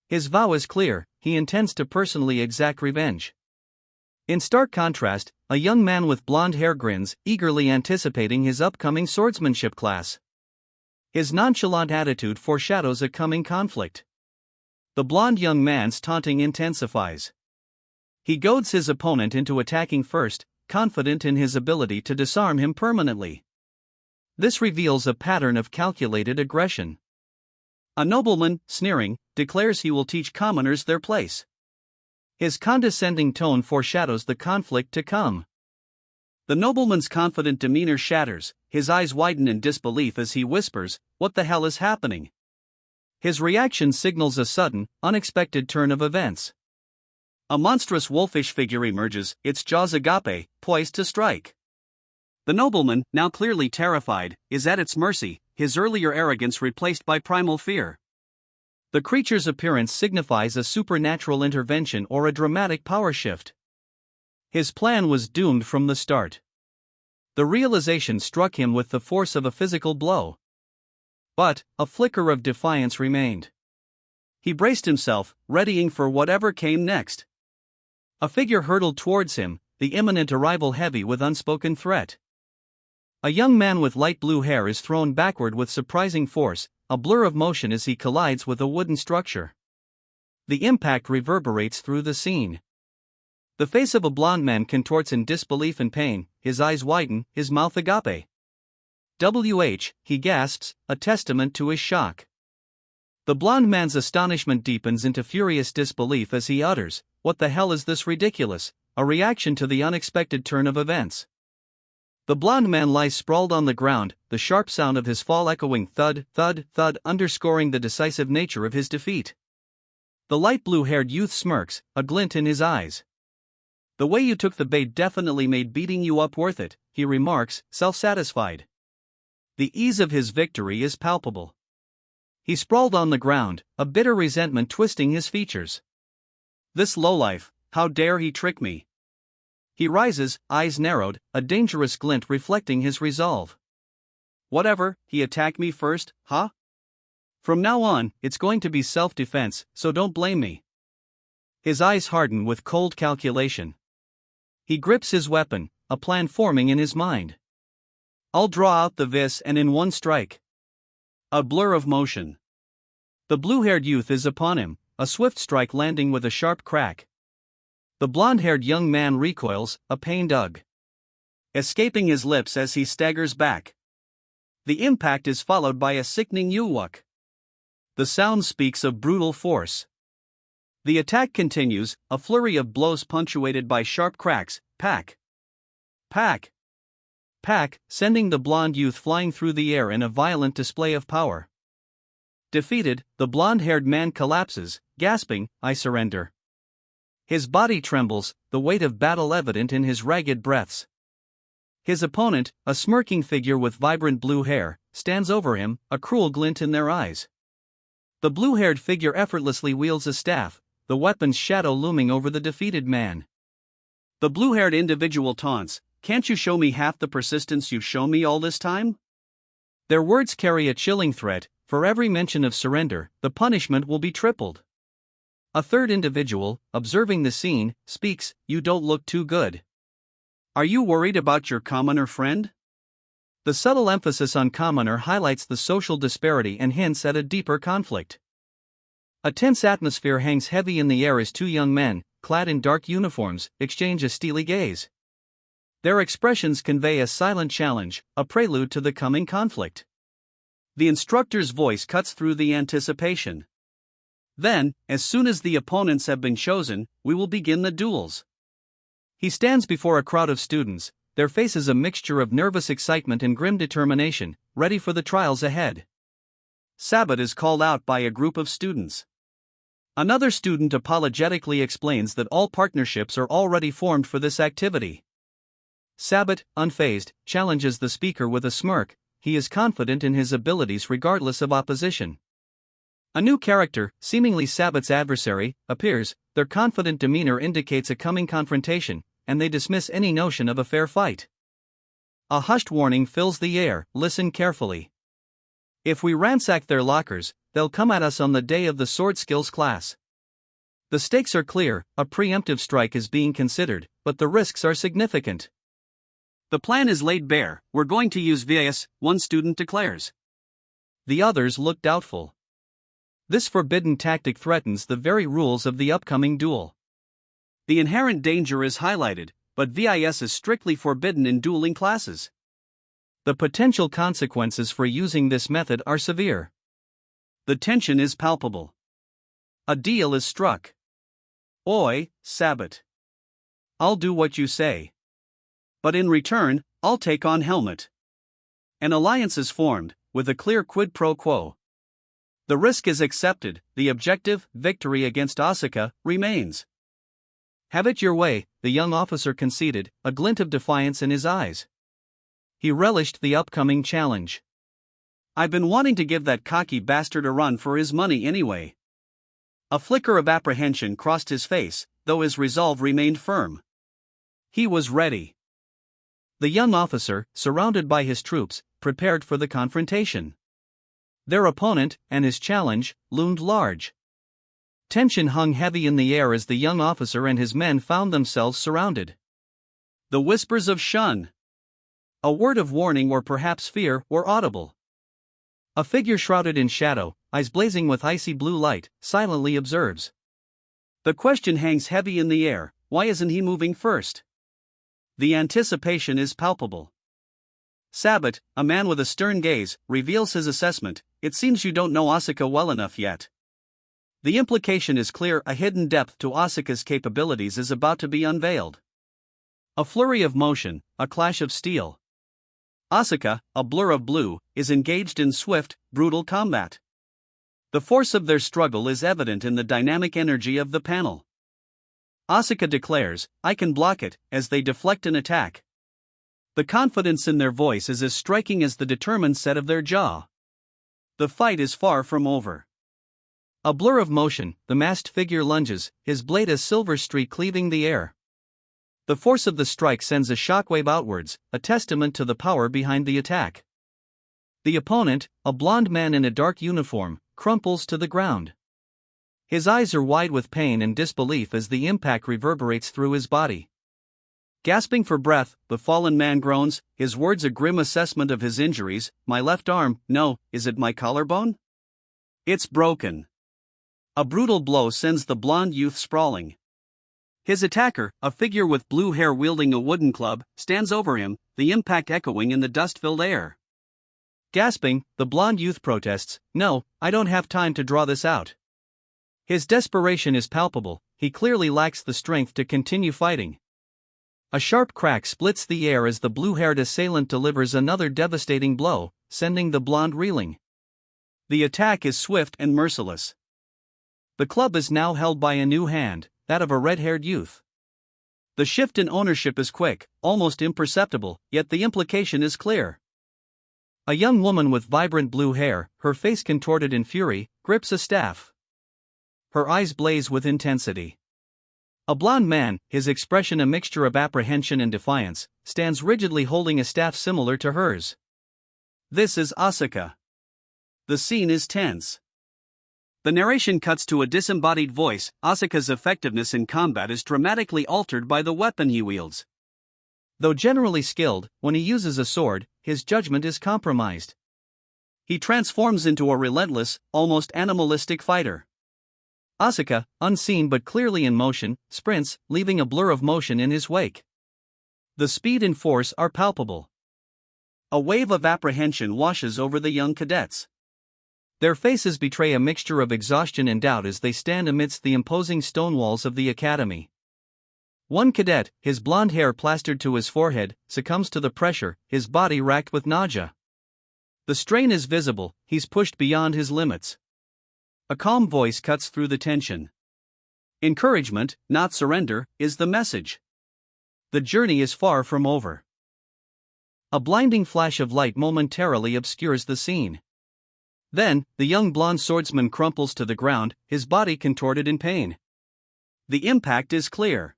His vow is clear, he intends to personally exact revenge. In stark contrast, a young man with blonde hair grins, eagerly anticipating his upcoming swordsmanship class. His nonchalant attitude foreshadows a coming conflict. The blonde young man's taunting intensifies. He goads his opponent into attacking first, confident in his ability to disarm him permanently. This reveals a pattern of calculated aggression. A nobleman, sneering, declares he will teach commoners their place. His condescending tone foreshadows the conflict to come. The nobleman's confident demeanor shatters, his eyes widen in disbelief as he whispers, "What the hell is happening?" His reaction signals a sudden, unexpected turn of events. A monstrous wolfish figure emerges, its jaws agape, poised to strike. The nobleman, now clearly terrified, is at its mercy, his earlier arrogance replaced by primal fear. The creature's appearance signifies a supernatural intervention or a dramatic power shift. His plan was doomed from the start. The realization struck him with the force of a physical blow. But a flicker of defiance remained. He braced himself, readying for whatever came next. A figure hurtled towards him, the imminent arrival heavy with unspoken threat. A young man with light blue hair is thrown backward with surprising force, a blur of motion as he collides with a wooden structure. The impact reverberates through the scene. The face of a blond man contorts in disbelief and pain, his eyes widen, his mouth agape. He gasps, a testament to his shock. The blond man's astonishment deepens into furious disbelief as he utters, "What the hell is this ridiculous?" a reaction to the unexpected turn of events. The blond man lies sprawled on the ground, the sharp sound of his fall echoing thud, thud, thud, underscoring the decisive nature of his defeat. The light blue-haired youth smirks, a glint in his eyes. "The way you took the bait definitely made beating you up worth it," he remarks, self-satisfied. The ease of his victory is palpable. He sprawled on the ground, a bitter resentment twisting his features. "This lowlife, how dare he trick me?" He rises, eyes narrowed, a dangerous glint reflecting his resolve. "Whatever, he attacked me first, huh? From now on, it's going to be self-defense, so don't blame me." His eyes harden with cold calculation. He grips his weapon, a plan forming in his mind. "I'll draw out the vis and in one strike." A blur of motion. The blue-haired youth is upon him, a swift strike landing with a sharp crack. The blonde-haired young man recoils, a pained ugh, escaping his lips as he staggers back. The impact is followed by a sickening yuwuk. The sound speaks of brutal force. The attack continues, a flurry of blows punctuated by sharp cracks, pack, pack, pack, sending the blonde youth flying through the air in a violent display of power. Defeated, the blonde-haired man collapses, gasping, "I surrender." His body trembles, the weight of battle evident in his ragged breaths. His opponent, a smirking figure with vibrant blue hair, stands over him, a cruel glint in their eyes. The blue-haired figure effortlessly wields a staff, the weapon's shadow looming over the defeated man. The blue-haired individual taunts, "Can't you show me half the persistence you've shown me all this time?" Their words carry a chilling threat, for every mention of surrender, the punishment will be tripled. A third individual, observing the scene, speaks, "You don't look too good. Are you worried about your commoner friend?" The subtle emphasis on commoner highlights the social disparity and hints at a deeper conflict. A tense atmosphere hangs heavy in the air as two young men, clad in dark uniforms, exchange a steely gaze. Their expressions convey a silent challenge, a prelude to the coming conflict. The instructor's voice cuts through the anticipation. "Then, as soon as the opponents have been chosen, we will begin the duels." He stands before a crowd of students, their faces a mixture of nervous excitement and grim determination, ready for the trials ahead. Sabbath is called out by a group of students. Another student apologetically explains that all partnerships are already formed for this activity. Sabbath, unfazed, challenges the speaker with a smirk. He is confident in his abilities regardless of opposition. A new character, seemingly Sabbath's adversary, appears. Their confident demeanor indicates a coming confrontation, and they dismiss any notion of a fair fight. A hushed warning fills the air, "Listen carefully." If we ransack their lockers, they'll come at us on the day of the sword skills class. The stakes are clear, a preemptive strike is being considered, but the risks are significant. The plan is laid bare, we're going to use VIS, one student declares. The others look doubtful. This forbidden tactic threatens the very rules of the upcoming duel. The inherent danger is highlighted, but VIS is strictly forbidden in dueling classes. The potential consequences for using this method are severe. The tension is palpable. A deal is struck. Oi, Sabbat. I'll do what you say. But in return, I'll take on Helmet. An alliance is formed, with a clear quid pro quo. The risk is accepted, the objective, victory against Asuka, remains. Have it your way, the young officer conceded, a glint of defiance in his eyes. He relished the upcoming challenge. I've been wanting to give that cocky bastard a run for his money anyway. A flicker of apprehension crossed his face, though his resolve remained firm. He was ready. The young officer, surrounded by his troops, prepared for the confrontation. Their opponent, and his challenge, loomed large. Tension hung heavy in the air as the young officer and his men found themselves surrounded. The whispers of shun. A word of warning or perhaps fear were audible. A figure shrouded in shadow, eyes blazing with icy blue light, silently observes. The question hangs heavy in the air, why isn't he moving first? The anticipation is palpable. Sabbat, a man with a stern gaze, reveals his assessment. It seems you don't know Asuka well enough yet. The implication is clear, a hidden depth to Asuka's capabilities is about to be unveiled. A flurry of motion, a clash of steel. Asuka, a blur of blue, is engaged in swift, brutal combat. The force of their struggle is evident in the dynamic energy of the panel. Asuka declares, I can block it, as they deflect an attack. The confidence in their voice is as striking as the determined set of their jaw. The fight is far from over. A blur of motion, the masked figure lunges, his blade a silver streak cleaving the air. The force of the strike sends a shockwave outwards, a testament to the power behind the attack. The opponent, a blond man in a dark uniform, crumples to the ground. His eyes are wide with pain and disbelief as the impact reverberates through his body. Gasping for breath, the fallen man groans, his words a grim assessment of his injuries. My left arm, no, is it my collarbone? It's broken. A brutal blow sends the blond youth sprawling. His attacker, a figure with blue hair wielding a wooden club, stands over him, the impact echoing in the dust-filled air. Gasping, the blond youth protests, no, I don't have time to draw this out. His desperation is palpable, he clearly lacks the strength to continue fighting. A sharp crack splits the air as the blue-haired assailant delivers another devastating blow, sending the blonde reeling. The attack is swift and merciless. The club is now held by a new hand, that of a red-haired youth. The shift in ownership is quick, almost imperceptible, yet the implication is clear. A young woman with vibrant blue hair, her face contorted in fury, grips a staff. Her eyes blaze with intensity. A blond man, his expression a mixture of apprehension and defiance, stands rigidly holding a staff similar to hers. This is Asuka. The scene is tense. The narration cuts to a disembodied voice. Asuka's effectiveness in combat is dramatically altered by the weapon he wields. Though generally skilled, when he uses a sword, his judgment is compromised. He transforms into a relentless, almost animalistic fighter. Asuka, unseen but clearly in motion, sprints, leaving a blur of motion in his wake. The speed and force are palpable. A wave of apprehension washes over the young cadets. Their faces betray a mixture of exhaustion and doubt as they stand amidst the imposing stone walls of the academy. One cadet, his blonde hair plastered to his forehead, succumbs to the pressure, his body racked with nausea. The strain is visible, he's pushed beyond his limits. A calm voice cuts through the tension. Encouragement, not surrender, is the message. The journey is far from over. A blinding flash of light momentarily obscures the scene. Then, the young blonde swordsman crumples to the ground, his body contorted in pain. The impact is clear.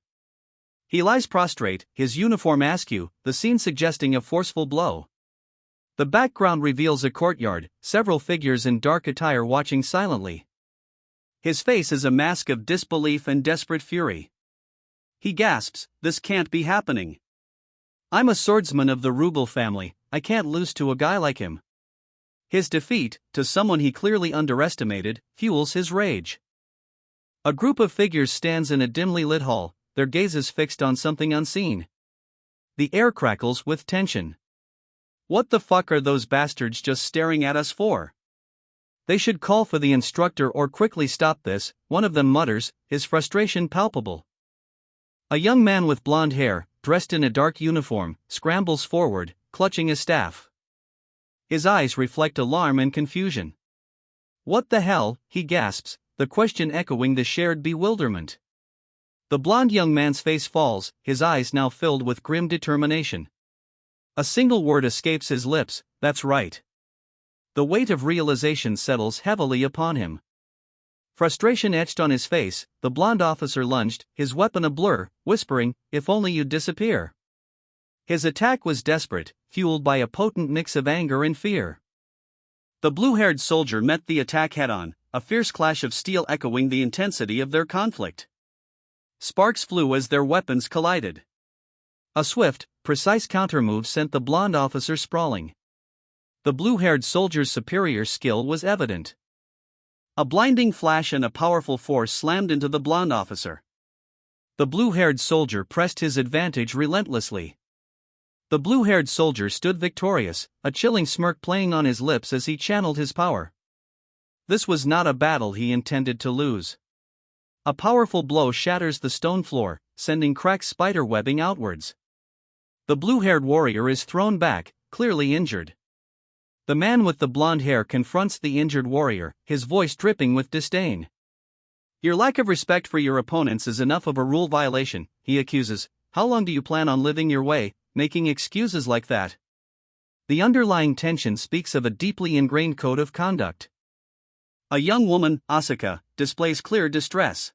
He lies prostrate, his uniform askew, the scene suggesting a forceful blow. The background reveals a courtyard, several figures in dark attire watching silently. His face is a mask of disbelief and desperate fury. He gasps, "This can't be happening. I'm a swordsman of the Ruble family, I can't lose to a guy like him." His defeat, to someone he clearly underestimated, fuels his rage. A group of figures stands in a dimly lit hall, their gazes fixed on something unseen. The air crackles with tension. What the fuck are those bastards just staring at us for? They should call for the instructor or quickly stop this, one of them mutters, his frustration palpable. A young man with blonde hair, dressed in a dark uniform, scrambles forward, clutching a staff. His eyes reflect alarm and confusion. "What the hell?" he gasps, the question echoing the shared bewilderment. The blonde young man's face falls, his eyes now filled with grim determination. A single word escapes his lips, "That's right." The weight of realization settles heavily upon him. Frustration etched on his face, the blonde officer lunged, his weapon a blur, whispering, "If only you'd disappear." His attack was desperate, fueled by a potent mix of anger and fear. The blue-haired soldier met the attack head-on, a fierce clash of steel echoing the intensity of their conflict. Sparks flew as their weapons collided. A swift, precise countermove sent the blonde officer sprawling. The blue-haired soldier's superior skill was evident. A blinding flash and a powerful force slammed into the blonde officer. The blue-haired soldier pressed his advantage relentlessly. The blue-haired soldier stood victorious, a chilling smirk playing on his lips as he channeled his power. This was not a battle he intended to lose. A powerful blow shatters the stone floor, sending cracked spider-webbing outwards. The blue-haired warrior is thrown back, clearly injured. The man with the blonde hair confronts the injured warrior, his voice dripping with disdain. "Your lack of respect for your opponents is enough of a rule violation," he accuses. "How long do you plan on living your way, making excuses like that?" The underlying tension speaks of a deeply ingrained code of conduct. A young woman, Asuka, displays clear distress.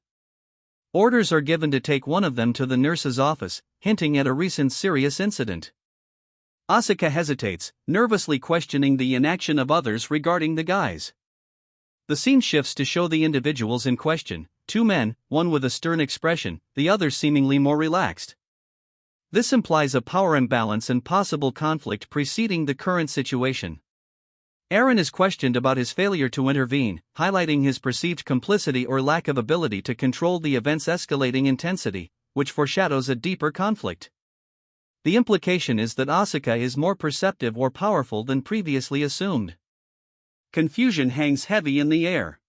Orders are given to take one of them to the nurse's office, hinting at a recent serious incident. Asuka hesitates, nervously questioning the inaction of others regarding the guys. The scene shifts to show the individuals in question, two men, one with a stern expression, the other seemingly more relaxed. This implies a power imbalance and possible conflict preceding the current situation. Aaron is questioned about his failure to intervene, highlighting his perceived complicity or lack of ability to control the event's escalating intensity, which foreshadows a deeper conflict. The implication is that Asuka is more perceptive or powerful than previously assumed. Confusion hangs heavy in the air.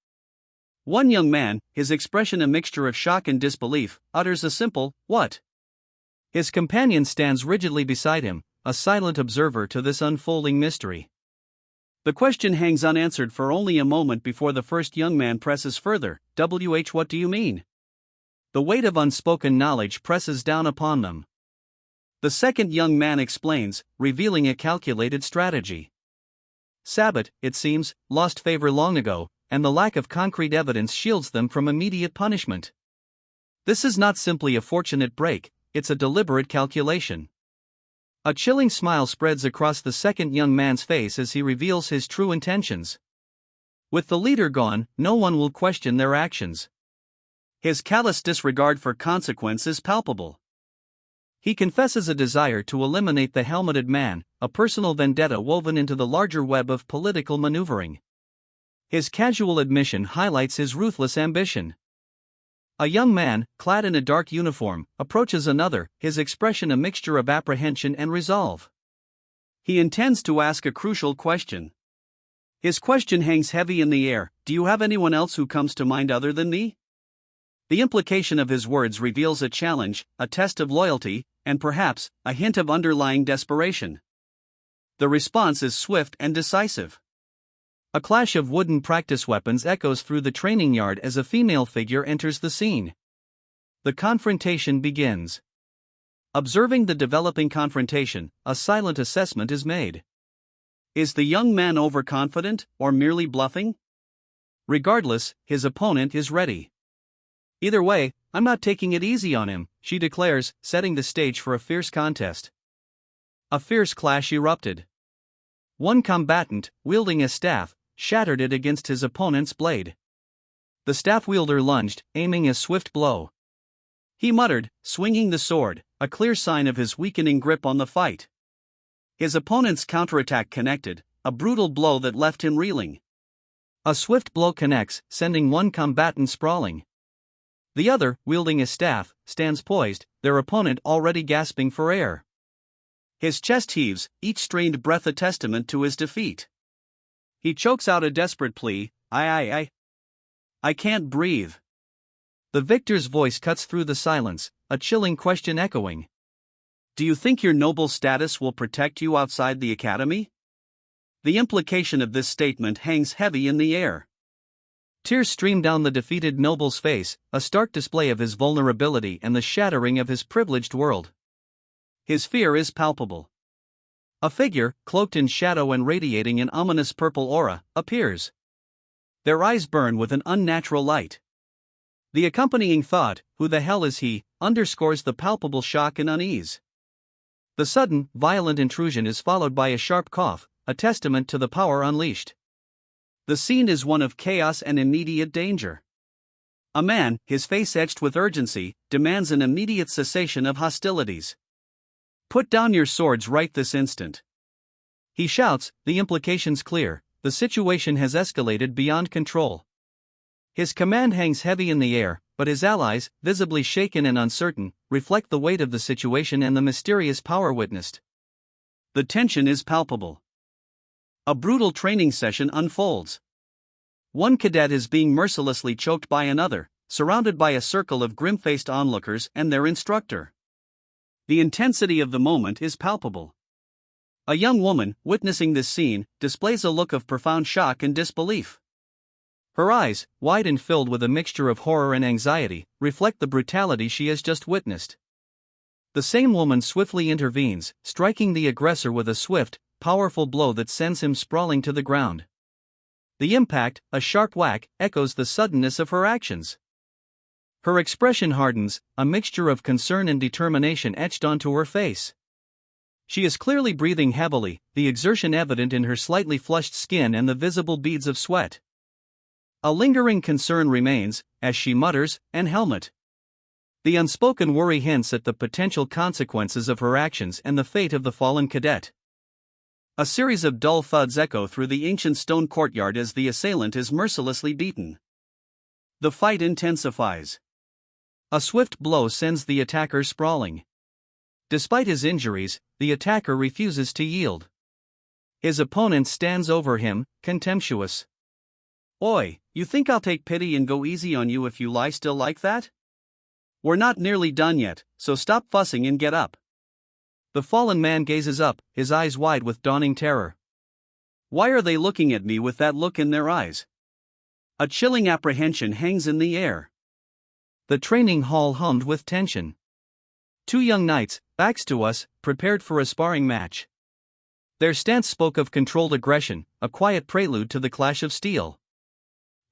One young man, his expression a mixture of shock and disbelief, utters a simple, "What?" His companion stands rigidly beside him, a silent observer to this unfolding mystery. The question hangs unanswered for only a moment before the first young man presses further, "What do you mean?" The weight of unspoken knowledge presses down upon them. The second young man explains, revealing a calculated strategy. Sabbat, it seems, lost favor long ago, and the lack of concrete evidence shields them from immediate punishment. This is not simply a fortunate break, it's a deliberate calculation. A chilling smile spreads across the second young man's face as he reveals his true intentions. With the leader gone, no one will question their actions. His callous disregard for consequence is palpable. He confesses a desire to eliminate the helmeted man, a personal vendetta woven into the larger web of political maneuvering. His casual admission highlights his ruthless ambition. A young man, clad in a dark uniform, approaches another, his expression a mixture of apprehension and resolve. He intends to ask a crucial question. His question hangs heavy in the air, "Do you have anyone else who comes to mind other than me?" The implication of his words reveals a challenge, a test of loyalty, and perhaps, a hint of underlying desperation. The response is swift and decisive. A clash of wooden practice weapons echoes through the training yard as a female figure enters the scene. The confrontation begins. Observing the developing confrontation, a silent assessment is made. Is the young man overconfident, or merely bluffing? Regardless, his opponent is ready. "Either way, I'm not taking it easy on him," she declares, setting the stage for a fierce contest. A fierce clash erupted. One combatant, wielding a staff, shattered it against his opponent's blade. The staff wielder lunged, aiming a swift blow. He muttered, swinging the sword, a clear sign of his weakening grip on the fight. His opponent's counterattack connected, a brutal blow that left him reeling. A swift blow connects, sending one combatant sprawling. The other, wielding a staff, stands poised, their opponent already gasping for air. His chest heaves, each strained breath a testament to his defeat. He chokes out a desperate plea, I can't breathe. The victor's voice cuts through the silence, a chilling question echoing. Do you think your noble status will protect you outside the academy? The implication of this statement hangs heavy in the air. Tears stream down the defeated noble's face, a stark display of his vulnerability and the shattering of his privileged world. His fear is palpable. A figure, cloaked in shadow and radiating an ominous purple aura, appears. Their eyes burn with an unnatural light. The accompanying thought, who the hell is he, underscores the palpable shock and unease. The sudden, violent intrusion is followed by a sharp cough, a testament to the power unleashed. The scene is one of chaos and immediate danger. A man, his face etched with urgency, demands an immediate cessation of hostilities. Put down your swords right this instant. He shouts, the implications clear, the situation has escalated beyond control. His command hangs heavy in the air, but his allies, visibly shaken and uncertain, reflect the weight of the situation and the mysterious power witnessed. The tension is palpable. A brutal training session unfolds. One cadet is being mercilessly choked by another, surrounded by a circle of grim-faced onlookers and their instructor. The intensity of the moment is palpable. A young woman, witnessing this scene, displays a look of profound shock and disbelief. Her eyes, wide and filled with a mixture of horror and anxiety, reflect the brutality she has just witnessed. The same woman swiftly intervenes, striking the aggressor with a swift, powerful blow that sends him sprawling to the ground. The impact, a sharp whack, echoes the suddenness of her actions. Her expression hardens, a mixture of concern and determination etched onto her face. She is clearly breathing heavily, the exertion evident in her slightly flushed skin and the visible beads of sweat. A lingering concern remains, as she mutters, "An helmet." The unspoken worry hints at the potential consequences of her actions and the fate of the fallen cadet. A series of dull thuds echo through the ancient stone courtyard as the assailant is mercilessly beaten. The fight intensifies. A swift blow sends the attacker sprawling. Despite his injuries, the attacker refuses to yield. His opponent stands over him, contemptuous. "Oi, you think I'll take pity and go easy on you if you lie still like that? We're not nearly done yet, so stop fussing and get up." The fallen man gazes up, his eyes wide with dawning terror. Why are they looking at me with that look in their eyes? A chilling apprehension hangs in the air. The training hall hummed with tension. Two young knights, backs to us, prepared for a sparring match. Their stance spoke of controlled aggression, a quiet prelude to the clash of steel.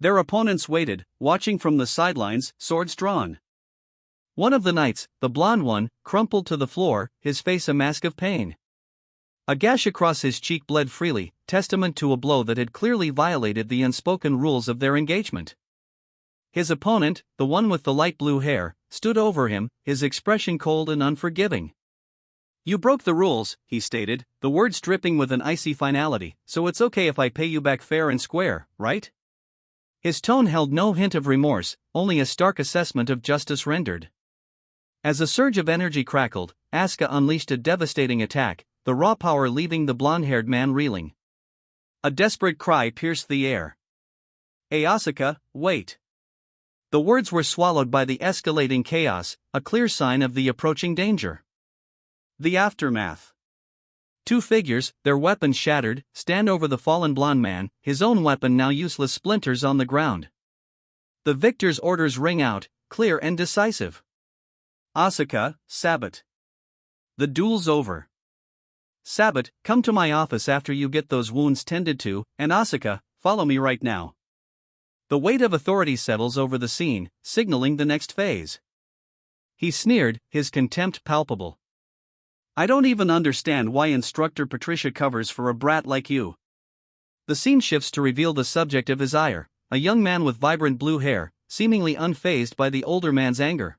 Their opponents waited, watching from the sidelines, swords drawn. One of the knights, the blonde one, crumpled to the floor, his face a mask of pain. A gash across his cheek bled freely, testament to a blow that had clearly violated the unspoken rules of their engagement. His opponent, the one with the light blue hair, stood over him, his expression cold and unforgiving. "You broke the rules," he stated, the words dripping with an icy finality, "so it's okay if I pay you back fair and square, right?" His tone held no hint of remorse, only a stark assessment of justice rendered. As a surge of energy crackled, Asuka unleashed a devastating attack, the raw power leaving the blonde-haired man reeling. A desperate cry pierced the air. "Hey Asuka, wait." The words were swallowed by the escalating chaos, a clear sign of the approaching danger. The aftermath. Two figures, their weapons shattered, stand over the fallen blonde man, his own weapon now useless splinters on the ground. The victor's orders ring out, clear and decisive. "Asuka, Sabbat. The duel's over. Sabbat, come to my office after you get those wounds tended to, and Asuka, follow me right now." The weight of authority settles over the scene, signaling the next phase. He sneered, his contempt palpable. I don't even understand why Instructor Patricia covers for a brat like you. The scene shifts to reveal the subject of his ire, a young man with vibrant blue hair, seemingly unfazed by the older man's anger.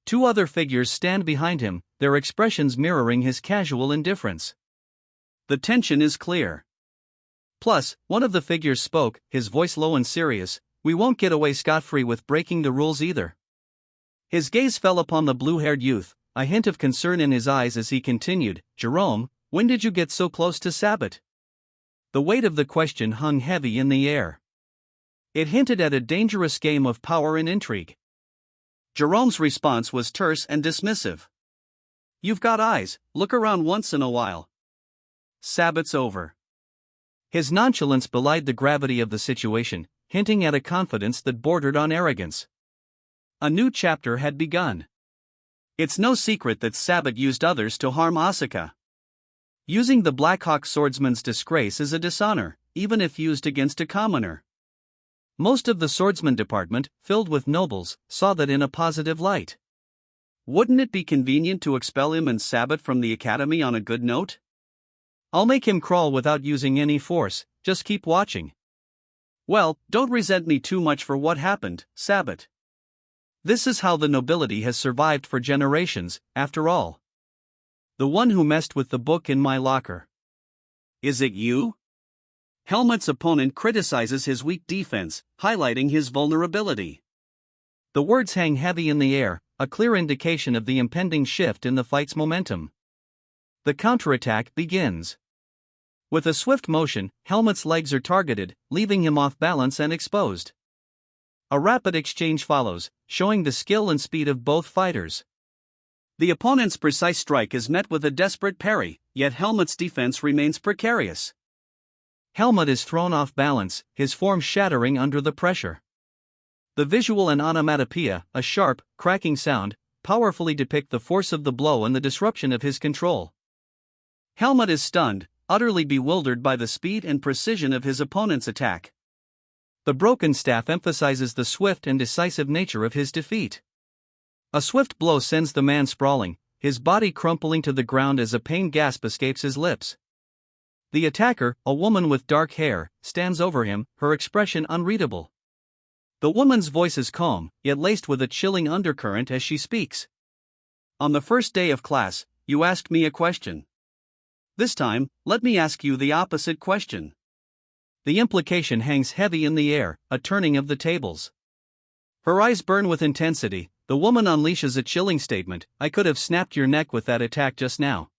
Two other figures stand behind him, their expressions mirroring his casual indifference. The tension is clear. Plus, one of the figures spoke, his voice low and serious. We won't get away scot-free with breaking the rules either. His gaze fell upon the blue-haired youth, a hint of concern in his eyes as he continued, Jerome, when did you get so close to Sabbat? The weight of the question hung heavy in the air. It hinted at a dangerous game of power and intrigue. Jerome's response was terse and dismissive. You've got eyes, look around once in a while. Sabbat's over. His nonchalance belied the gravity of the situation, hinting at a confidence that bordered on arrogance. A new chapter had begun. It's no secret that Sabbat used others to harm Asuka. Using the Blackhawk swordsman's disgrace is a dishonor, even if used against a commoner. Most of the swordsman department, filled with nobles, saw that in a positive light. Wouldn't it be convenient to expel him and Sabbat from the academy on a good note? I'll make him crawl without using any force, just keep watching. Well, don't resent me too much for what happened, Sabbat. This is how the nobility has survived for generations, after all. The one who messed with the book in my locker. Is it you? Helmut's opponent criticizes his weak defense, highlighting his vulnerability. The words hang heavy in the air, a clear indication of the impending shift in the fight's momentum. The counterattack begins. With a swift motion, Helmut's legs are targeted, leaving him off balance and exposed. A rapid exchange follows, showing the skill and speed of both fighters. The opponent's precise strike is met with a desperate parry, yet Helmut's defense remains precarious. Helmut is thrown off balance, his form shattering under the pressure. The visual and onomatopoeia, a sharp, cracking sound, powerfully depict the force of the blow and the disruption of his control. Helmut is stunned, utterly bewildered by the speed and precision of his opponent's attack. The broken staff emphasizes the swift and decisive nature of his defeat. A swift blow sends the man sprawling, his body crumpling to the ground as a pained gasp escapes his lips. The attacker, a woman with dark hair, stands over him, her expression unreadable. The woman's voice is calm, yet laced with a chilling undercurrent as she speaks. On the first day of class, you asked me a question. This time, let me ask you the opposite question. The implication hangs heavy in the air, a turning of the tables. Her eyes burn with intensity, the woman unleashes a chilling statement, I could have snapped your neck with that attack just now.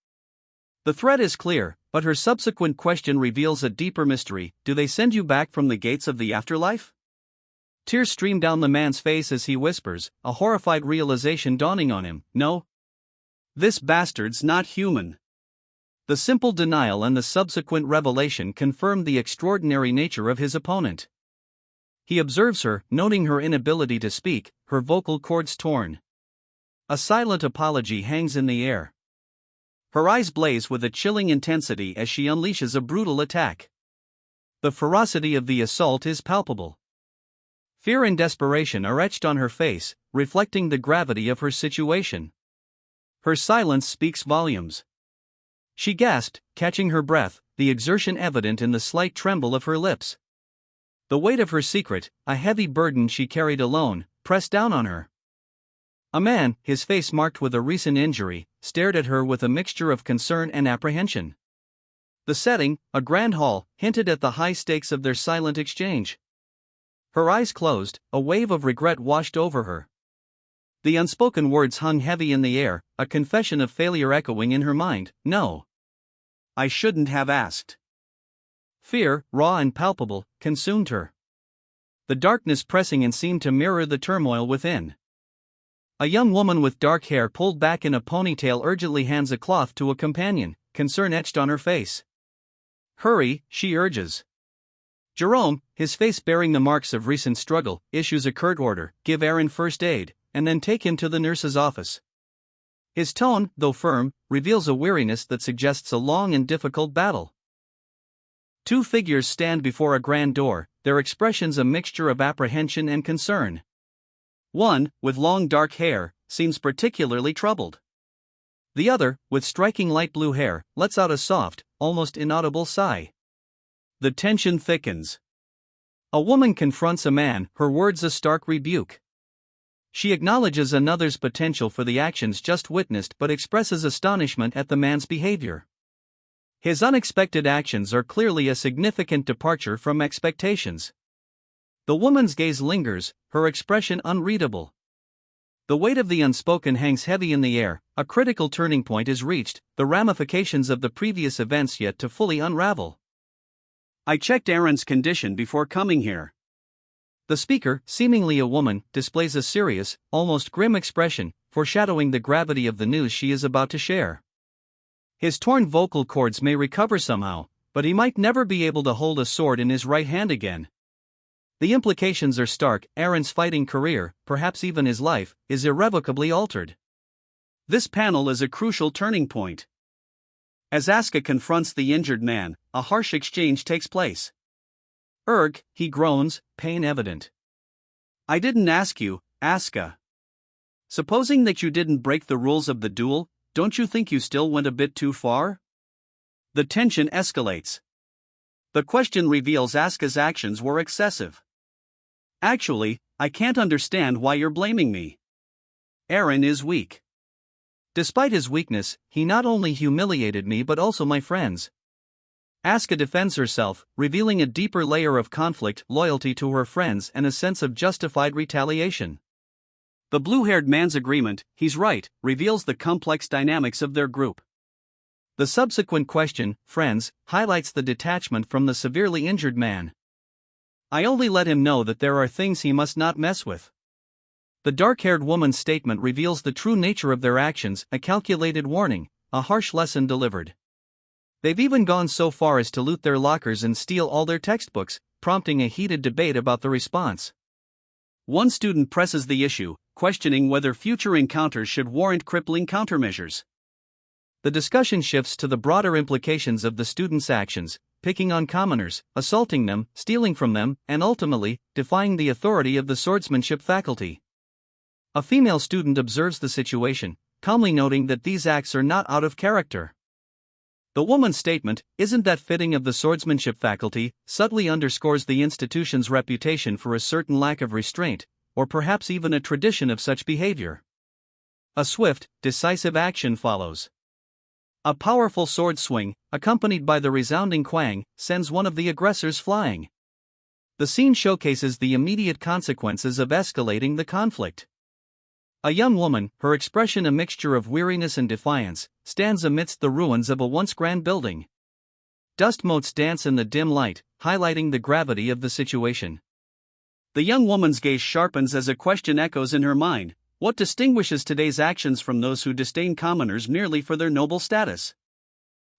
The threat is clear, but her subsequent question reveals a deeper mystery, do they send you back from the gates of the afterlife? Tears stream down the man's face as he whispers, a horrified realization dawning on him, no. This bastard's not human. The simple denial and the subsequent revelation confirm the extraordinary nature of his opponent. He observes her, noting her inability to speak, her vocal cords torn. A silent apology hangs in the air. Her eyes blaze with a chilling intensity as she unleashes a brutal attack. The ferocity of the assault is palpable. Fear and desperation are etched on her face, reflecting the gravity of her situation. Her silence speaks volumes. She gasped, catching her breath, the exertion evident in the slight tremble of her lips. The weight of her secret, a heavy burden she carried alone, pressed down on her. A man, his face marked with a recent injury, stared at her with a mixture of concern and apprehension. The setting, a grand hall, hinted at the high stakes of their silent exchange. Her eyes closed, a wave of regret washed over her. The unspoken words hung heavy in the air, a confession of failure echoing in her mind, no. I shouldn't have asked. Fear, raw and palpable, consumed her. The darkness pressing in seemed to mirror the turmoil within. A young woman with dark hair pulled back in a ponytail urgently hands a cloth to a companion, concern etched on her face. Hurry, she urges. Jerome, his face bearing the marks of recent struggle, issues a curt order, give Aaron first aid, and then take him to the nurse's office. His tone, though firm, reveals a weariness that suggests a long and difficult battle. Two figures stand before a grand door, their expressions a mixture of apprehension and concern. One, with long dark hair, seems particularly troubled. The other, with striking light blue hair, lets out a soft, almost inaudible sigh. The tension thickens. A woman confronts a man, her words a stark rebuke. She acknowledges another's potential for the actions just witnessed but expresses astonishment at the man's behavior. His unexpected actions are clearly a significant departure from expectations. The woman's gaze lingers, her expression unreadable. The weight of the unspoken hangs heavy in the air, a critical turning point is reached, the ramifications of the previous events yet to fully unravel. I checked Aaron's condition before coming here. The speaker, seemingly a woman, displays a serious, almost grim expression, foreshadowing the gravity of the news she is about to share. His torn vocal cords may recover somehow, but he might never be able to hold a sword in his right hand again. The implications are stark. Aaron's fighting career, perhaps even his life, is irrevocably altered. This panel is a crucial turning point. As Asuka confronts the injured man, a harsh exchange takes place. Erg, he groans, pain evident. I didn't ask you, Asuka. Supposing that you didn't break the rules of the duel, don't you think you still went a bit too far? The tension escalates. The question reveals Asuka's actions were excessive. Actually, I can't understand why you're blaming me. Aaron is weak. Despite his weakness, he not only humiliated me but also my friends. Asuka defends herself, revealing a deeper layer of conflict, loyalty to her friends and a sense of justified retaliation. The blue-haired man's agreement, he's right, reveals the complex dynamics of their group. The subsequent question, friends, highlights the detachment from the severely injured man. I only let him know that there are things he must not mess with. The dark-haired woman's statement reveals the true nature of their actions, a calculated warning, a harsh lesson delivered. They've even gone so far as to loot their lockers and steal all their textbooks, prompting a heated debate about the response. One student presses the issue, questioning whether future encounters should warrant crippling countermeasures. The discussion shifts to the broader implications of the students' actions, picking on commoners, assaulting them, stealing from them, and ultimately, defying the authority of the swordsmanship faculty. A female student observes the situation, calmly noting that these acts are not out of character. The woman's statement, "Isn't that fitting of the swordsmanship faculty?" subtly underscores the institution's reputation for a certain lack of restraint, or perhaps even a tradition of such behavior. A swift, decisive action follows. A powerful sword swing, accompanied by the resounding quang, sends one of the aggressors flying. The scene showcases the immediate consequences of escalating the conflict. A young woman, her expression a mixture of weariness and defiance, stands amidst the ruins of a once grand building. Dust motes dance in the dim light, highlighting the gravity of the situation. The young woman's gaze sharpens as a question echoes in her mind: what distinguishes today's actions from those who disdain commoners merely for their noble status?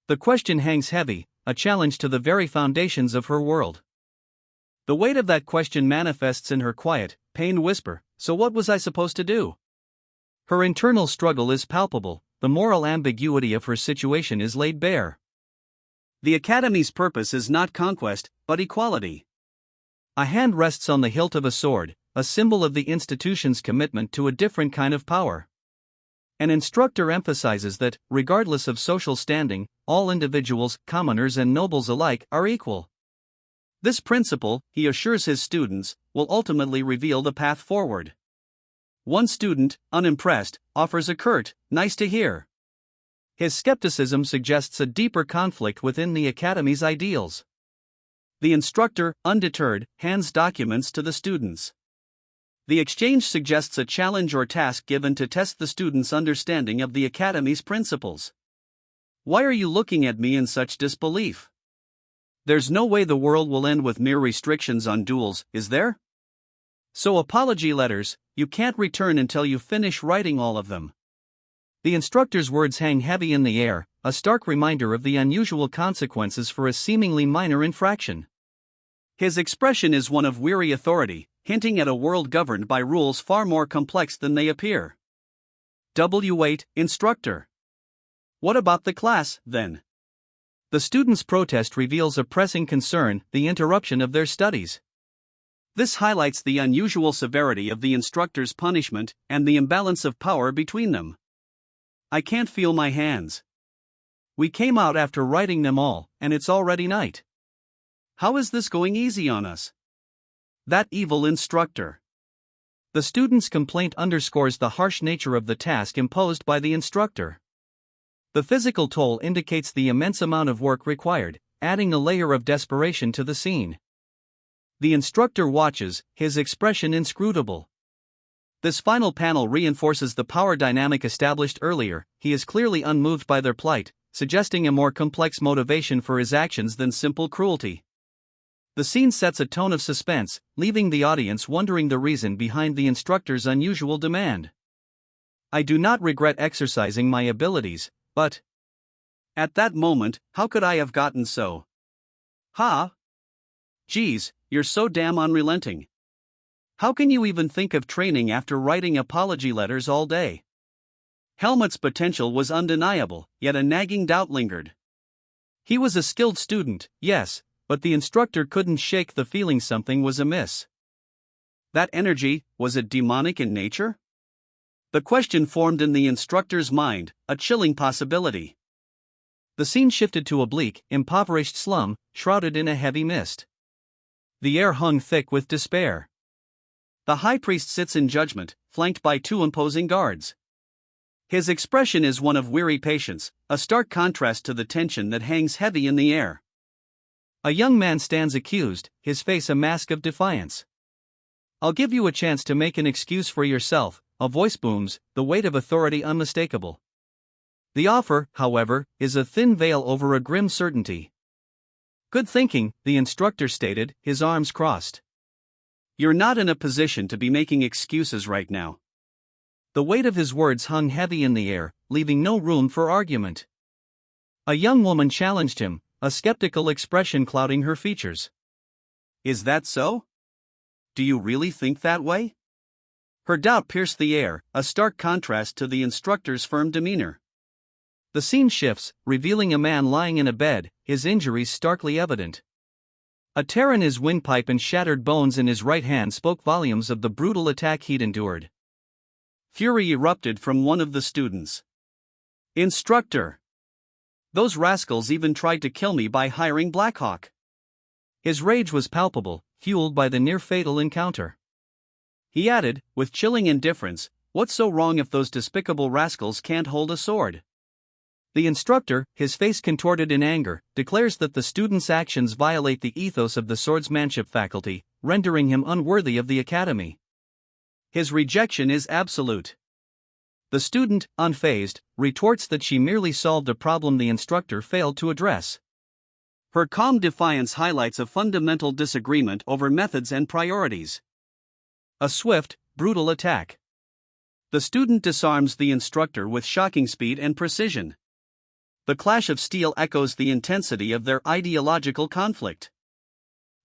The question hangs heavy, a challenge to the very foundations of her world. The weight of that question manifests in her quiet, pained whisper: so what was I supposed to do? Her internal struggle is palpable, the moral ambiguity of her situation is laid bare. The Academy's purpose is not conquest, but equality. A hand rests on the hilt of a sword, a symbol of the institution's commitment to a different kind of power. An instructor emphasizes that, regardless of social standing, all individuals, commoners and nobles alike, are equal. This principle, he assures his students, will ultimately reveal the path forward. One student, unimpressed, offers a curt, "nice to hear." His skepticism suggests a deeper conflict within the Academy's ideals. The instructor, undeterred, hands documents to the students. The exchange suggests a challenge or task given to test the students' understanding of the Academy's principles. Why are you looking at me in such disbelief? There's no way the world will end with mere restrictions on duels, is there? So apology letters, you can't return until you finish writing all of them. The instructor's words hang heavy in the air, a stark reminder of the unusual consequences for a seemingly minor infraction. His expression is one of weary authority, hinting at a world governed by rules far more complex than they appear. W8, instructor. What about the class, then? The students' protest reveals a pressing concern: the interruption of their studies. This highlights the unusual severity of the instructor's punishment and the imbalance of power between them. I can't feel my hands. We came out after writing them all, and it's already night. How is this going easy on us? That evil instructor. The student's complaint underscores the harsh nature of the task imposed by the instructor. The physical toll indicates the immense amount of work required, adding a layer of desperation to the scene. The instructor watches, his expression inscrutable. This final panel reinforces the power dynamic established earlier. He is clearly unmoved by their plight, suggesting a more complex motivation for his actions than simple cruelty. The scene sets a tone of suspense, leaving the audience wondering the reason behind the instructor's unusual demand. I do not regret exercising my abilities, but at that moment, how could I have gotten so? Geez, you're so damn unrelenting. How can you even think of training after writing apology letters all day? Helmut's potential was undeniable, yet a nagging doubt lingered. He was a skilled student, yes, but the instructor couldn't shake the feeling something was amiss. That energy, was it demonic in nature? The question formed in the instructor's mind, a chilling possibility. The scene shifted to a bleak, impoverished slum, shrouded in a heavy mist. The air hung thick with despair. The high priest sits in judgment, flanked by two imposing guards. His expression is one of weary patience, a stark contrast to the tension that hangs heavy in the air. A young man stands accused, his face a mask of defiance. I'll give you a chance to make an excuse for yourself, a voice booms, the weight of authority unmistakable. The offer, however, is a thin veil over a grim certainty. Good thinking, the instructor stated, his arms crossed. You're not in a position to be making excuses right now. The weight of his words hung heavy in the air, leaving no room for argument. A young woman challenged him, a skeptical expression clouding her features. Is that so? Do you really think that way? Her doubt pierced the air, a stark contrast to the instructor's firm demeanor. The scene shifts, revealing a man lying in a bed, his injuries starkly evident. A tear in his windpipe and shattered bones in his right hand spoke volumes of the brutal attack he'd endured. Fury erupted from one of the students. Instructor! Those rascals even tried to kill me by hiring Blackhawk. His rage was palpable, fueled by the near-fatal encounter. He added, with chilling indifference, what's so wrong if those despicable rascals can't hold a sword? The instructor, his face contorted in anger, declares that the student's actions violate the ethos of the swordsmanship faculty, rendering him unworthy of the academy. His rejection is absolute. The student, unfazed, retorts that she merely solved a problem the instructor failed to address. Her calm defiance highlights a fundamental disagreement over methods and priorities. A swift, brutal attack. The student disarms the instructor with shocking speed and precision. The clash of steel echoes the intensity of their ideological conflict.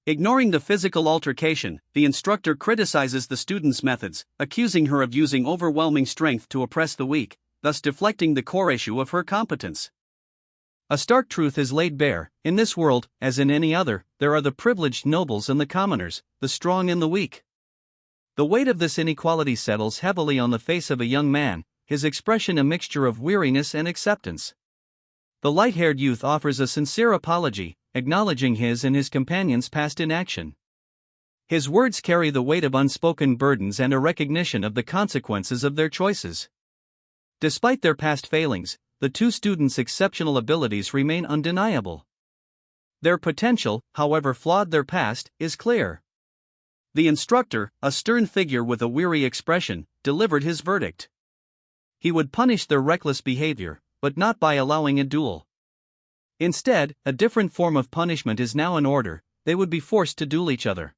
Ignoring the physical altercation, the instructor criticizes the student's methods, accusing her of using overwhelming strength to oppress the weak, thus deflecting the core issue of her competence. A stark truth is laid bare: in this world, as in any other, there are the privileged nobles and the commoners, the strong and the weak. The weight of this inequality settles heavily on the face of a young man, his expression a mixture of weariness and acceptance. The light-haired youth offers a sincere apology, acknowledging his and his companions' past inaction. His words carry the weight of unspoken burdens and a recognition of the consequences of their choices. Despite their past failings, the two students' exceptional abilities remain undeniable. Their potential, however flawed their past, is clear. The instructor, a stern figure with a weary expression, delivered his verdict. He would punish their reckless behavior, but not by allowing a duel. Instead, a different form of punishment is now in order: they would be forced to duel each other.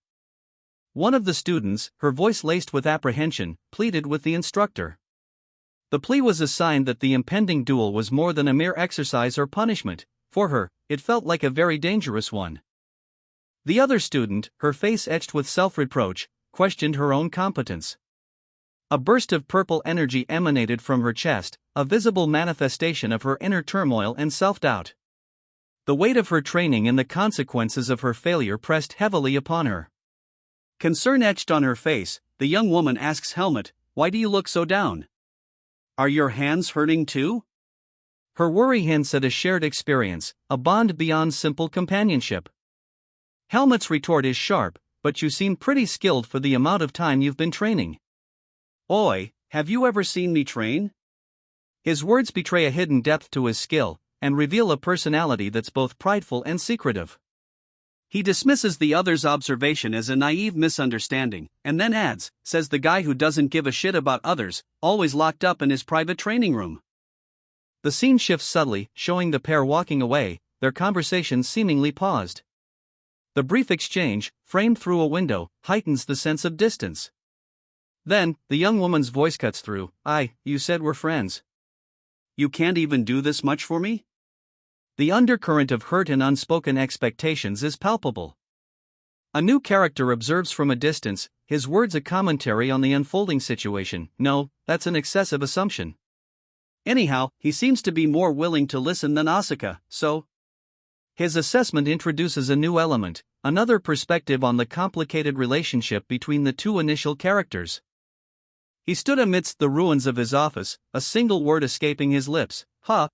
One of the students, her voice laced with apprehension, pleaded with the instructor. The plea was a sign that the impending duel was more than a mere exercise or punishment. For her, it felt like a very dangerous one. The other student, her face etched with self-reproach, questioned her own competence. A burst of purple energy emanated from her chest, a visible manifestation of her inner turmoil and self-doubt. The weight of her training and the consequences of her failure pressed heavily upon her. Concern etched on her face, the young woman asks Helmut, "Why do you look so down?" Are your hands hurting too? Her worry hints at a shared experience, a bond beyond simple companionship. Helmut's retort is sharp, but you seem pretty skilled for the amount of time you've been training. Oi, have you ever seen me train? His words betray a hidden depth to his skill, and reveal a personality that's both prideful and secretive. He dismisses the other's observation as a naive misunderstanding, and then adds, says the guy who doesn't give a shit about others, always locked up in his private training room. The scene shifts subtly, showing the pair walking away, their conversation seemingly paused. The brief exchange, framed through a window, heightens the sense of distance. Then, the young woman's voice cuts through. You said we're friends. You can't even do this much for me? The undercurrent of hurt and unspoken expectations is palpable. A new character observes from a distance, his words a commentary on the unfolding situation. No, that's an excessive assumption. Anyhow, he seems to be more willing to listen than Asuka, so. His assessment introduces a new element, another perspective on the complicated relationship between the two initial characters. He stood amidst the ruins of his office, a single word escaping his lips, "Ha."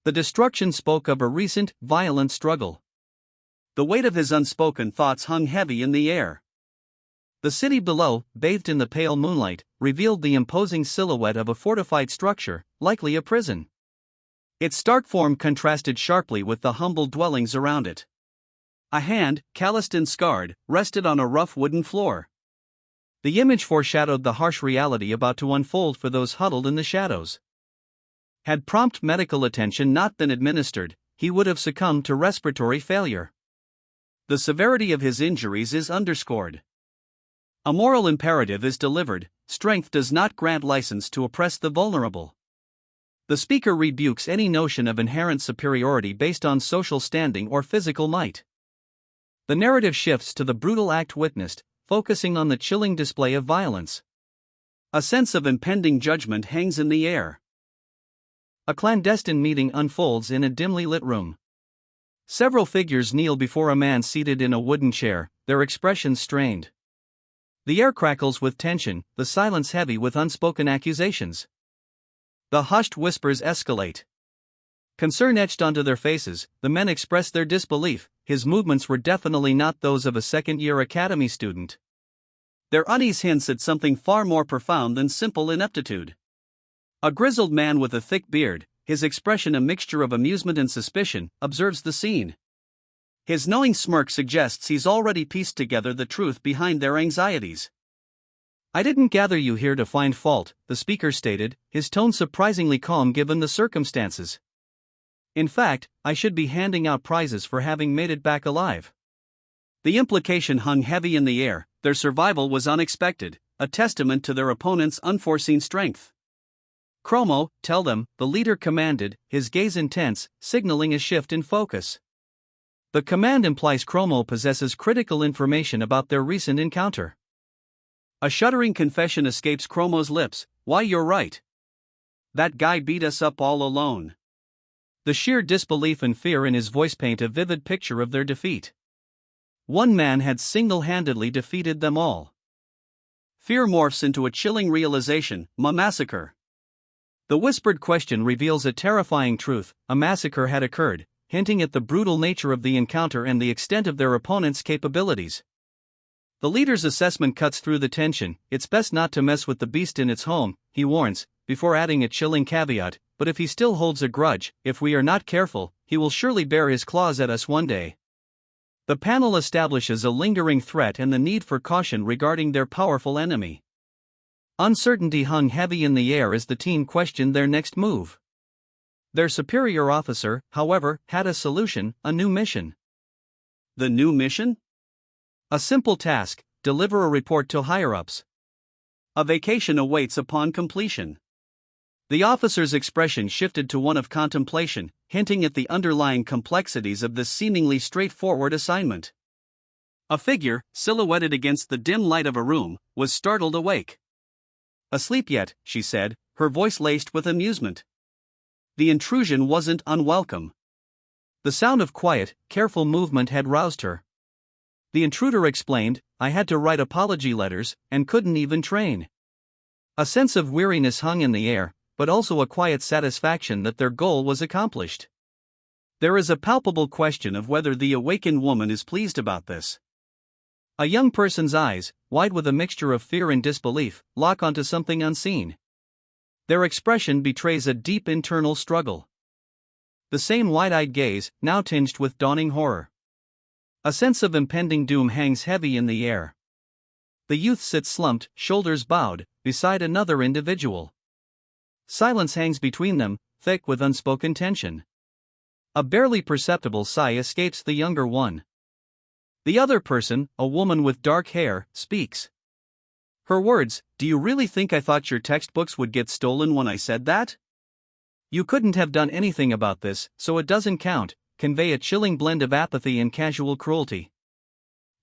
The destruction spoke of a recent, violent struggle. The weight of his unspoken thoughts hung heavy in the air. The city below, bathed in the pale moonlight, revealed the imposing silhouette of a fortified structure, likely a prison. Its stark form contrasted sharply with the humble dwellings around it. A hand, calloused and scarred, rested on a rough wooden floor. The image foreshadowed the harsh reality about to unfold for those huddled in the shadows. Had prompt medical attention not been administered, he would have succumbed to respiratory failure. The severity of his injuries is underscored. A moral imperative is delivered: strength does not grant license to oppress the vulnerable. The speaker rebukes any notion of inherent superiority based on social standing or physical might. The narrative shifts to the brutal act witnessed, focusing on the chilling display of violence. A sense of impending judgment hangs in the air. A clandestine meeting unfolds in a dimly lit room. Several figures kneel before a man seated in a wooden chair, their expressions strained. The air crackles with tension, the silence heavy with unspoken accusations. The hushed whispers escalate. Concern etched onto their faces, the men express their disbelief. His movements were definitely not those of a second-year academy student. Their unease hints at something far more profound than simple ineptitude. A grizzled man with a thick beard, his expression a mixture of amusement and suspicion, observes the scene. His knowing smirk suggests he's already pieced together the truth behind their anxieties. "I didn't gather you here to find fault," the speaker stated, his tone surprisingly calm given the circumstances. "In fact, I should be handing out prizes for having made it back alive." The implication hung heavy in the air. Their survival was unexpected, a testament to their opponent's unforeseen strength. "Chromo, tell them," the leader commanded, his gaze intense, signaling a shift in focus. The command implies Chromo possesses critical information about their recent encounter. A shuddering confession escapes Chromo's lips. "Why, you're right. That guy beat us up all alone." The sheer disbelief and fear in his voice paint a vivid picture of their defeat. One man had single-handedly defeated them all. Fear morphs into a chilling realization: a massacre. The whispered question reveals a terrifying truth: a massacre had occurred, hinting at the brutal nature of the encounter and the extent of their opponent's capabilities. The leader's assessment cuts through the tension. "It's best not to mess with the beast in its home," he warns, before adding a chilling caveat: "But if he still holds a grudge, if we are not careful, he will surely bare his claws at us one day." The panel establishes a lingering threat and the need for caution regarding their powerful enemy. Uncertainty hung heavy in the air as the team questioned their next move. Their superior officer, however, had a solution: a new mission. The new mission? A simple task: deliver a report to higher-ups. A vacation awaits upon completion. The officer's expression shifted to one of contemplation, hinting at the underlying complexities of this seemingly straightforward assignment. A figure, silhouetted against the dim light of a room, was startled awake. "Asleep yet?" she said, her voice laced with amusement. The intrusion wasn't unwelcome. The sound of quiet, careful movement had roused her. The intruder explained, "I had to write apology letters, and couldn't even train." A sense of weariness hung in the air, but also a quiet satisfaction that their goal was accomplished. There is a palpable question of whether the awakened woman is pleased about this. A young person's eyes, wide with a mixture of fear and disbelief, lock onto something unseen. Their expression betrays a deep internal struggle. The same wide-eyed gaze, now tinged with dawning horror. A sense of impending doom hangs heavy in the air. The youth sits slumped, shoulders bowed, beside another individual. Silence hangs between them, thick with unspoken tension. A barely perceptible sigh escapes the younger one. The other person, a woman with dark hair, speaks. Her words, "Do you really think I thought your textbooks would get stolen when I said that? You couldn't have done anything about this, so it doesn't count," convey a chilling blend of apathy and casual cruelty.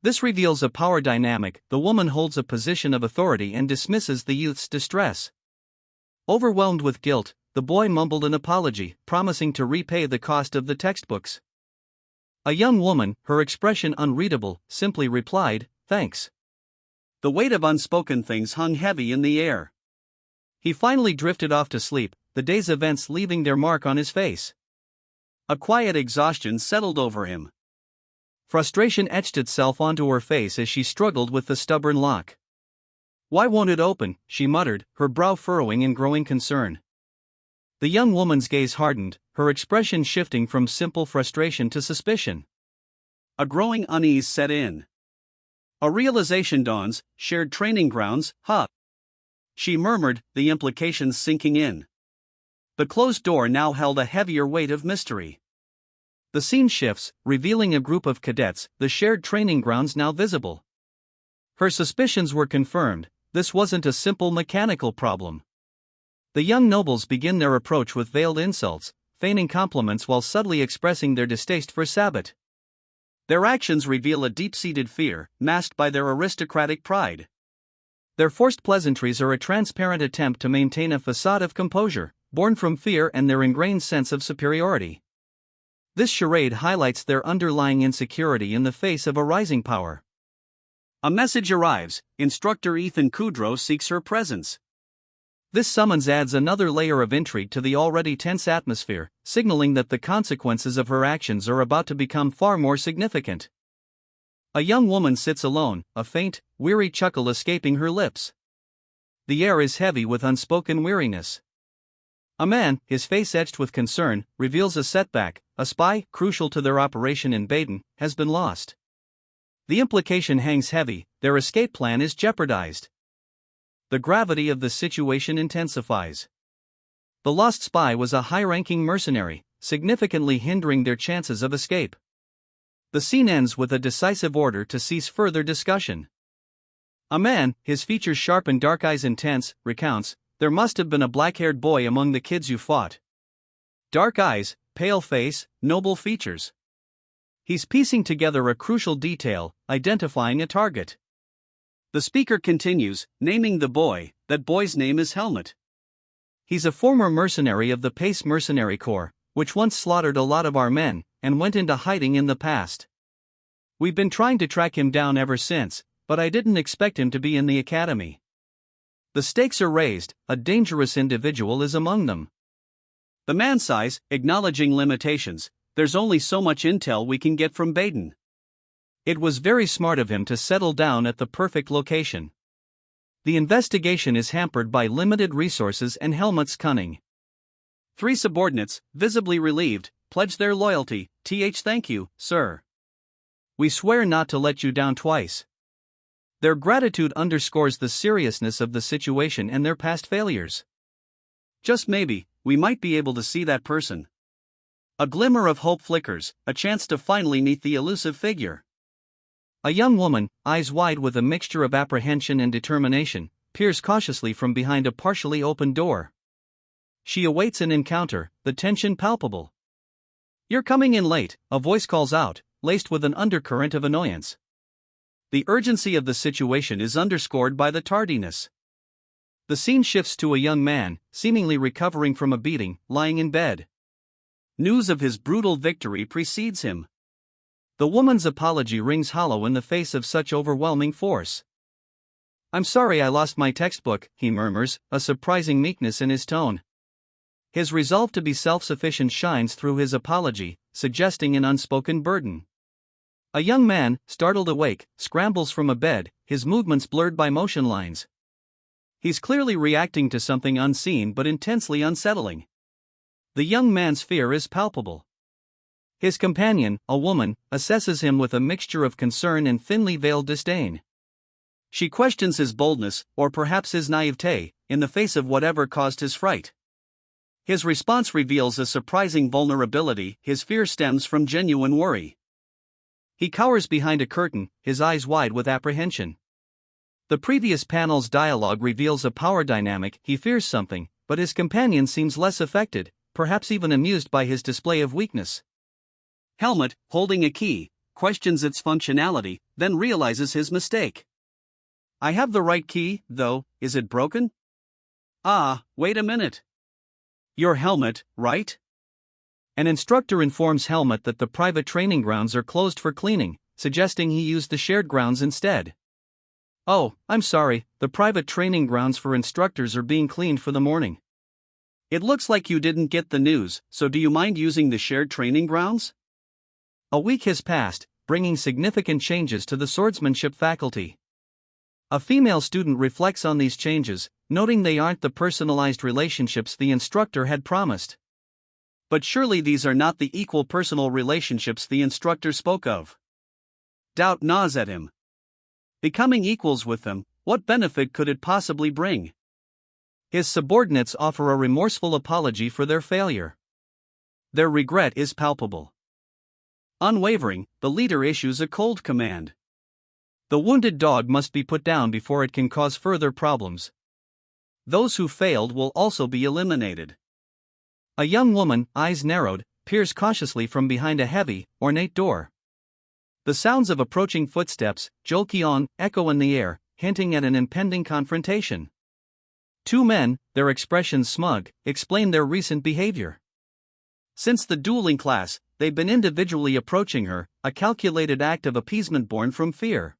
This reveals a power dynamic. The woman holds a position of authority and dismisses the youth's distress. Overwhelmed with guilt, the boy mumbled an apology, promising to repay the cost of the textbooks. A young woman, her expression unreadable, simply replied, "Thanks." The weight of unspoken things hung heavy in the air. He finally drifted off to sleep, the day's events leaving their mark on his face. A quiet exhaustion settled over him. Frustration etched itself onto her face as she struggled with the stubborn lock. "Why won't it open?" she muttered, her brow furrowing in growing concern. The young woman's gaze hardened, her expression shifting from simple frustration to suspicion. A growing unease set in. A realization dawns, shared training grounds, huh? She murmured, the implications sinking in. The closed door now held a heavier weight of mystery. The scene shifts, revealing a group of cadets, the shared training grounds now visible. Her suspicions were confirmed. This wasn't a simple mechanical problem. The young nobles begin their approach with veiled insults, feigning compliments while subtly expressing their distaste for Sabbat. Their actions reveal a deep-seated fear, masked by their aristocratic pride. Their forced pleasantries are a transparent attempt to maintain a facade of composure, born from fear and their ingrained sense of superiority. This charade highlights their underlying insecurity in the face of a rising power. A message arrives. Instructor Ethan Kudrow seeks her presence. This summons adds another layer of intrigue to the already tense atmosphere, signaling that the consequences of her actions are about to become far more significant. A young woman sits alone, a faint, weary chuckle escaping her lips. The air is heavy with unspoken weariness. A man, his face etched with concern, reveals a setback. A spy, crucial to their operation in Baden, has been lost. The implication hangs heavy. Their escape plan is jeopardized. The gravity of the situation intensifies. The lost spy was a high-ranking mercenary, significantly hindering their chances of escape. The scene ends with a decisive order to cease further discussion. A man, his features sharp and dark eyes intense, recounts, "There must have been a black-haired boy among the kids you fought. Dark eyes, pale face, noble features." He's piecing together a crucial detail, identifying a target. The speaker continues, naming the boy. That boy's name is Helmut. He's a former mercenary of the Pace Mercenary Corps, which once slaughtered a lot of our men, and went into hiding in the past. We've been trying to track him down ever since, but I didn't expect him to be in the academy. The stakes are raised, a dangerous individual is among them. The man sighs, acknowledging limitations. There's only so much intel we can get from Baden. It was very smart of him to settle down at the perfect location. The investigation is hampered by limited resources and Helmut's cunning. 3 subordinates, visibly relieved, pledge their loyalty. Thank you, sir. We swear not to let you down twice. Their gratitude underscores the seriousness of the situation and their past failures. Just maybe, we might be able to see that person. A glimmer of hope flickers, a chance to finally meet the elusive figure. A young woman, eyes wide with a mixture of apprehension and determination, peers cautiously from behind a partially open door. She awaits an encounter, the tension palpable. "You're coming in late," a voice calls out, laced with an undercurrent of annoyance. The urgency of the situation is underscored by the tardiness. The scene shifts to a young man, seemingly recovering from a beating, lying in bed. News of his brutal victory precedes him. The woman's apology rings hollow in the face of such overwhelming force. "I'm sorry I lost my textbook," he murmurs, a surprising meekness in his tone. His resolve to be self-sufficient shines through his apology, suggesting an unspoken burden. A young man, startled awake, scrambles from a bed, his movements blurred by motion lines. He's clearly reacting to something unseen but intensely unsettling. The young man's fear is palpable. His companion, a woman, assesses him with a mixture of concern and thinly veiled disdain. She questions his boldness, or perhaps his naivete, in the face of whatever caused his fright. His response reveals a surprising vulnerability. His fear stems from genuine worry. He cowers behind a curtain, his eyes wide with apprehension. The previous panel's dialogue reveals a power dynamic. He fears something, but his companion seems less affected, perhaps even amused by his display of weakness. Helmut, holding a key, questions its functionality, then realizes his mistake. I have the right key, though, is it broken? Ah, wait a minute. You're Helmut, right? An instructor informs Helmut that the private training grounds are closed for cleaning, suggesting he use the shared grounds instead. Oh, I'm sorry, the private training grounds for instructors are being cleaned for the morning. It looks like you didn't get the news, so do you mind using the shared training grounds? A week has passed, bringing significant changes to the swordsmanship faculty. A female student reflects on these changes, noting they aren't the personalized relationships the instructor had promised. But surely these are not the equal personal relationships the instructor spoke of. Doubt gnaws at him. Becoming equals with them, what benefit could it possibly bring? His subordinates offer a remorseful apology for their failure. Their regret is palpable. Unwavering, the leader issues a cold command. The wounded dog must be put down before it can cause further problems. Those who failed will also be eliminated. A young woman, eyes narrowed, peers cautiously from behind a heavy, ornate door. The sounds of approaching footsteps, jolkion, echo in the air, hinting at an impending confrontation. Two men, their expressions smug, explain their recent behavior. Since the dueling class, they've been individually approaching her, a calculated act of appeasement born from fear.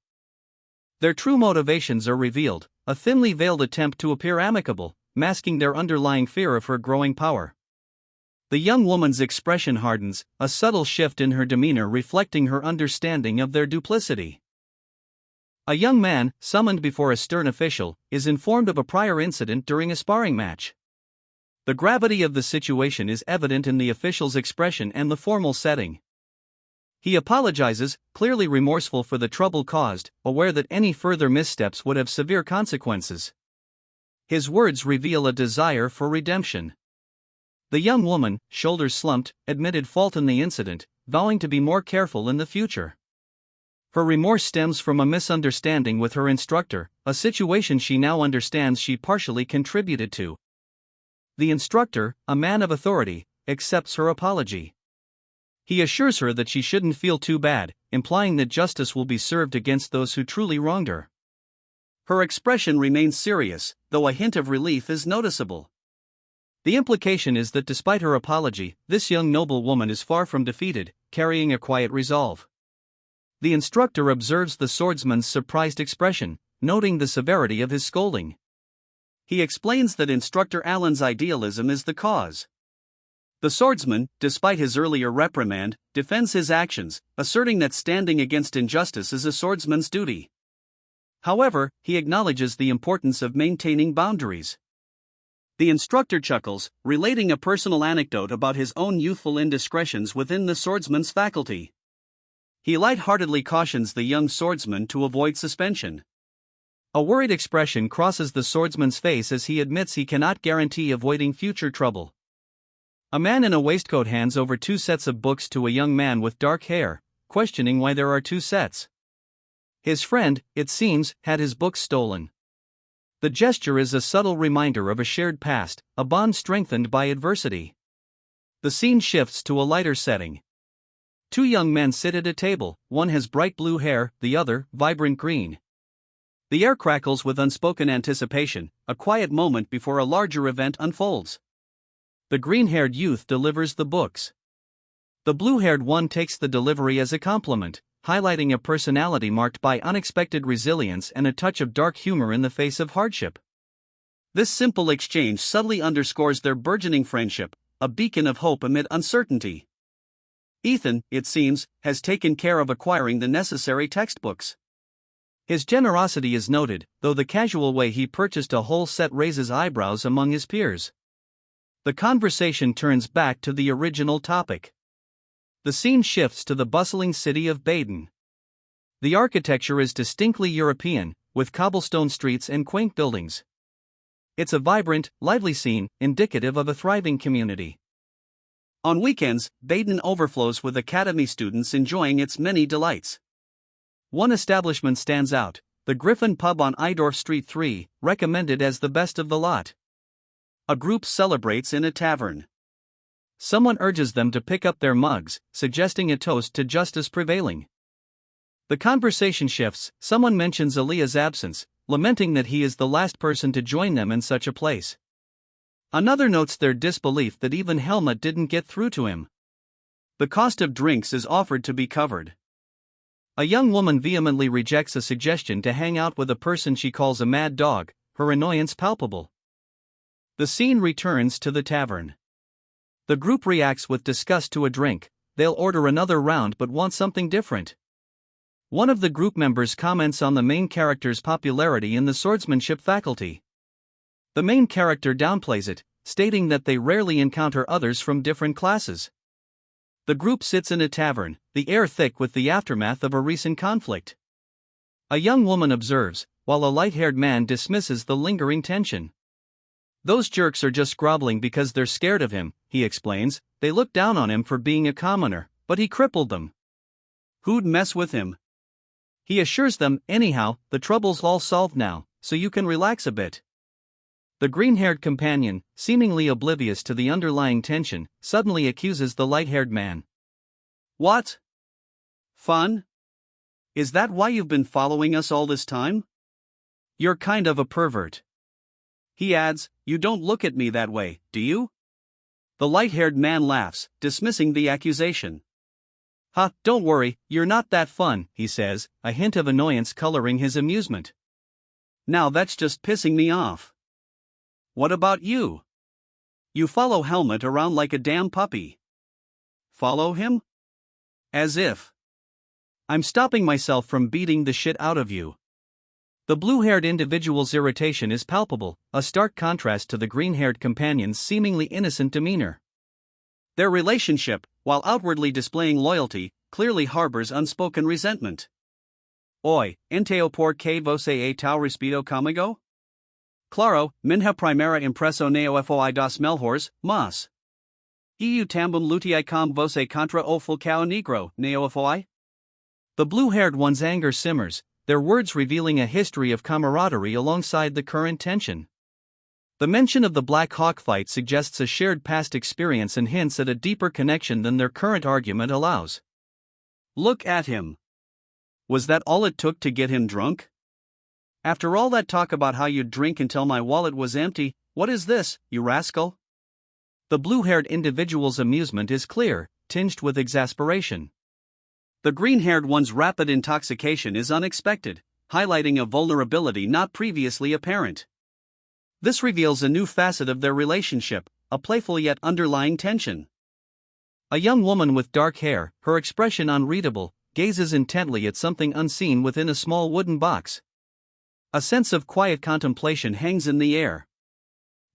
Their true motivations are revealed, a thinly veiled attempt to appear amicable, masking their underlying fear of her growing power. The young woman's expression hardens, a subtle shift in her demeanor reflecting her understanding of their duplicity. A young man, summoned before a stern official, is informed of a prior incident during a sparring match. The gravity of the situation is evident in the official's expression and the formal setting. He apologizes, clearly remorseful for the trouble caused, aware that any further missteps would have severe consequences. His words reveal a desire for redemption. The young woman, shoulders slumped, admitted fault in the incident, vowing to be more careful in the future. Her remorse stems from a misunderstanding with her instructor, a situation she now understands she partially contributed to. The instructor, a man of authority, accepts her apology. He assures her that she shouldn't feel too bad, implying that justice will be served against those who truly wronged her. Her expression remains serious, though a hint of relief is noticeable. The implication is that despite her apology, this young noble woman is far from defeated, carrying a quiet resolve. The instructor observes the swordsman's surprised expression, noting the severity of his scolding. He explains that Instructor Allen's idealism is the cause. The swordsman, despite his earlier reprimand, defends his actions, asserting that standing against injustice is a swordsman's duty. However, he acknowledges the importance of maintaining boundaries. The instructor chuckles, relating a personal anecdote about his own youthful indiscretions within the swordsman's faculty. He lightheartedly cautions the young swordsman to avoid suspension. A worried expression crosses the swordsman's face as he admits he cannot guarantee avoiding future trouble. A man in a waistcoat hands over 2 sets of books to a young man with dark hair, questioning why there are 2 sets. His friend, it seems, had his books stolen. The gesture is a subtle reminder of a shared past, a bond strengthened by adversity. The scene shifts to a lighter setting. 2 young men sit at a table, one has bright blue hair, the other, vibrant green. The air crackles with unspoken anticipation, a quiet moment before a larger event unfolds. The green-haired youth delivers the books. The blue-haired one takes the delivery as a compliment, highlighting a personality marked by unexpected resilience and a touch of dark humor in the face of hardship. This simple exchange subtly underscores their burgeoning friendship, a beacon of hope amid uncertainty. Ethan, it seems, has taken care of acquiring the necessary textbooks. His generosity is noted, though the casual way he purchased a whole set raises eyebrows among his peers. The conversation turns back to the original topic. The scene shifts to the bustling city of Baden. The architecture is distinctly European, with cobblestone streets and quaint buildings. It's a vibrant, lively scene, indicative of a thriving community. On weekends, Baden overflows with academy students enjoying its many delights. One establishment stands out, the Griffin Pub on Eidorf Street 3, recommended as the best of the lot. A group celebrates in a tavern. Someone urges them to pick up their mugs, suggesting a toast to justice prevailing. The conversation shifts, someone mentions Elia's absence, lamenting that he is the last person to join them in such a place. Another notes their disbelief that even Helmut didn't get through to him. The cost of drinks is offered to be covered. A young woman vehemently rejects a suggestion to hang out with a person she calls a mad dog, her annoyance palpable. The scene returns to the tavern. The group reacts with disgust to a drink. They'll order another round but want something different. One of the group members comments on the main character's popularity in the swordsmanship faculty. The main character downplays it, stating that they rarely encounter others from different classes. The group sits in a tavern, the air thick with the aftermath of a recent conflict. A young woman observes, while a light-haired man dismisses the lingering tension. "Those jerks are just groveling because they're scared of him," he explains. "They look down on him for being a commoner, but he crippled them. Who'd mess with him?" He assures them, "Anyhow, the trouble's all solved now, so you can relax a bit." The green-haired companion, seemingly oblivious to the underlying tension, suddenly accuses the light-haired man. "What? Fun? Is that why you've been following us all this time? You're kind of a pervert." He adds, "You don't look at me that way, do you?" The light-haired man laughs, dismissing the accusation. Don't worry, you're not that fun," he says, a hint of annoyance coloring his amusement. "Now that's just pissing me off. What about you? You follow Helmut around like a damn puppy." "Follow him? As if. I'm stopping myself from beating the shit out of you." The blue-haired individual's irritation is palpable, a stark contrast to the green-haired companion's seemingly innocent demeanor. Their relationship, while outwardly displaying loyalty, clearly harbors unspoken resentment. "Oi, enteo por que você e tão respeito comigo? Claro, minha primeira impressão não foi dos melhores, mas eu também lutei com você contra o Falcão Negro, não foi?" The blue-haired one's anger simmers, their words revealing a history of camaraderie alongside the current tension. The mention of the Black Hawk fight suggests a shared past experience and hints at a deeper connection than their current argument allows. "Look at him. Was that all it took to get him drunk? After all that talk about how you'd drink until my wallet was empty, what is this, you rascal?" The blue-haired individual's amusement is clear, tinged with exasperation. The green-haired one's rapid intoxication is unexpected, highlighting a vulnerability not previously apparent. This reveals a new facet of their relationship, a playful yet underlying tension. A young woman with dark hair, her expression unreadable, gazes intently at something unseen within a small wooden box. A sense of quiet contemplation hangs in the air.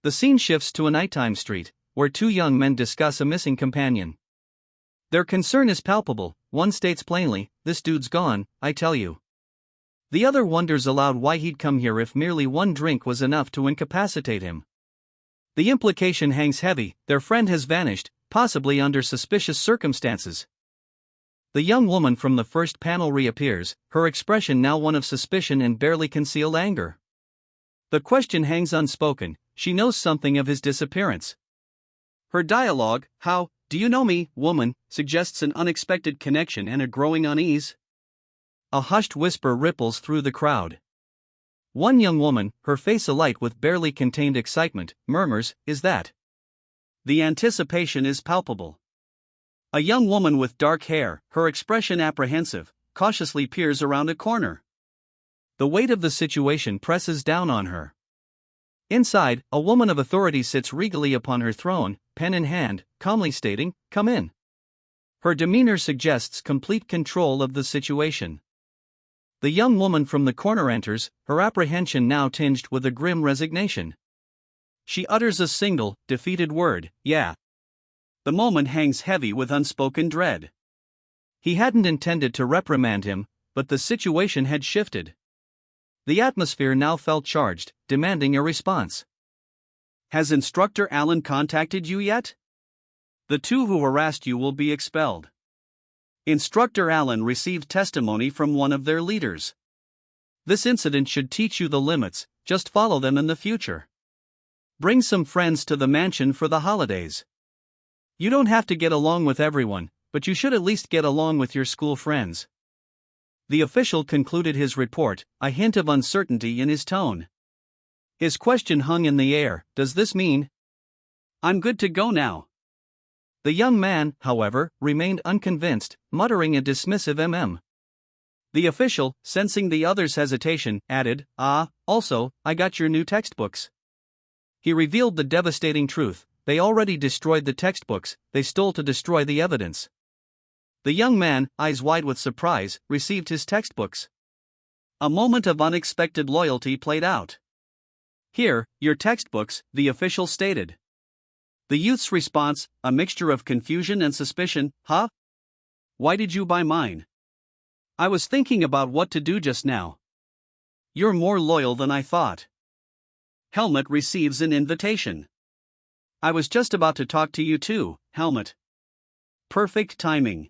The scene shifts to a nighttime street, where two young men discuss a missing companion. Their concern is palpable. One states plainly, "This dude's gone, I tell you." The other wonders aloud why he'd come here if merely one drink was enough to incapacitate him. The implication hangs heavy, their friend has vanished, possibly under suspicious circumstances. The young woman from the first panel reappears, her expression now one of suspicion and barely concealed anger. The question hangs unspoken, she knows something of his disappearance. Her dialogue, "How do you know me, woman?" suggests an unexpected connection and a growing unease. A hushed whisper ripples through the crowd. One young woman, her face alight with barely contained excitement, murmurs, "Is that?" The anticipation is palpable. A young woman with dark hair, her expression apprehensive, cautiously peers around a corner. The weight of the situation presses down on her. Inside, a woman of authority sits regally upon her throne, pen in hand, calmly stating, "Come in." Her demeanor suggests complete control of the situation. The young woman from the corner enters, her apprehension now tinged with a grim resignation. She utters a single, defeated word, "Yeah." The moment hangs heavy with unspoken dread. He hadn't intended to reprimand him, but the situation had shifted. The atmosphere now felt charged, demanding a response. "Has Instructor Allen contacted you yet? The two who harassed you will be expelled. Instructor Allen received testimony from one of their leaders. This incident should teach you the limits, just follow them in the future. Bring some friends to the mansion for the holidays. You don't have to get along with everyone, but you should at least get along with your school friends." The official concluded his report, a hint of uncertainty in his tone. His question hung in the air, "Does this mean I'm good to go now?" The young man, however, remained unconvinced, muttering a dismissive The official, sensing the other's hesitation, added, "Also, I got your new textbooks." He revealed the devastating truth: they already destroyed the textbooks, they stole to destroy the evidence. The young man, eyes wide with surprise, received his textbooks. A moment of unexpected loyalty played out. "Here, your textbooks," the official stated. The youth's response, a mixture of confusion and suspicion. "Huh? Why did you buy mine? I was thinking about what to do just now." "You're more loyal than I thought." Helmut receives an invitation. "I was just about to talk to you too, Helmut." Perfect timing.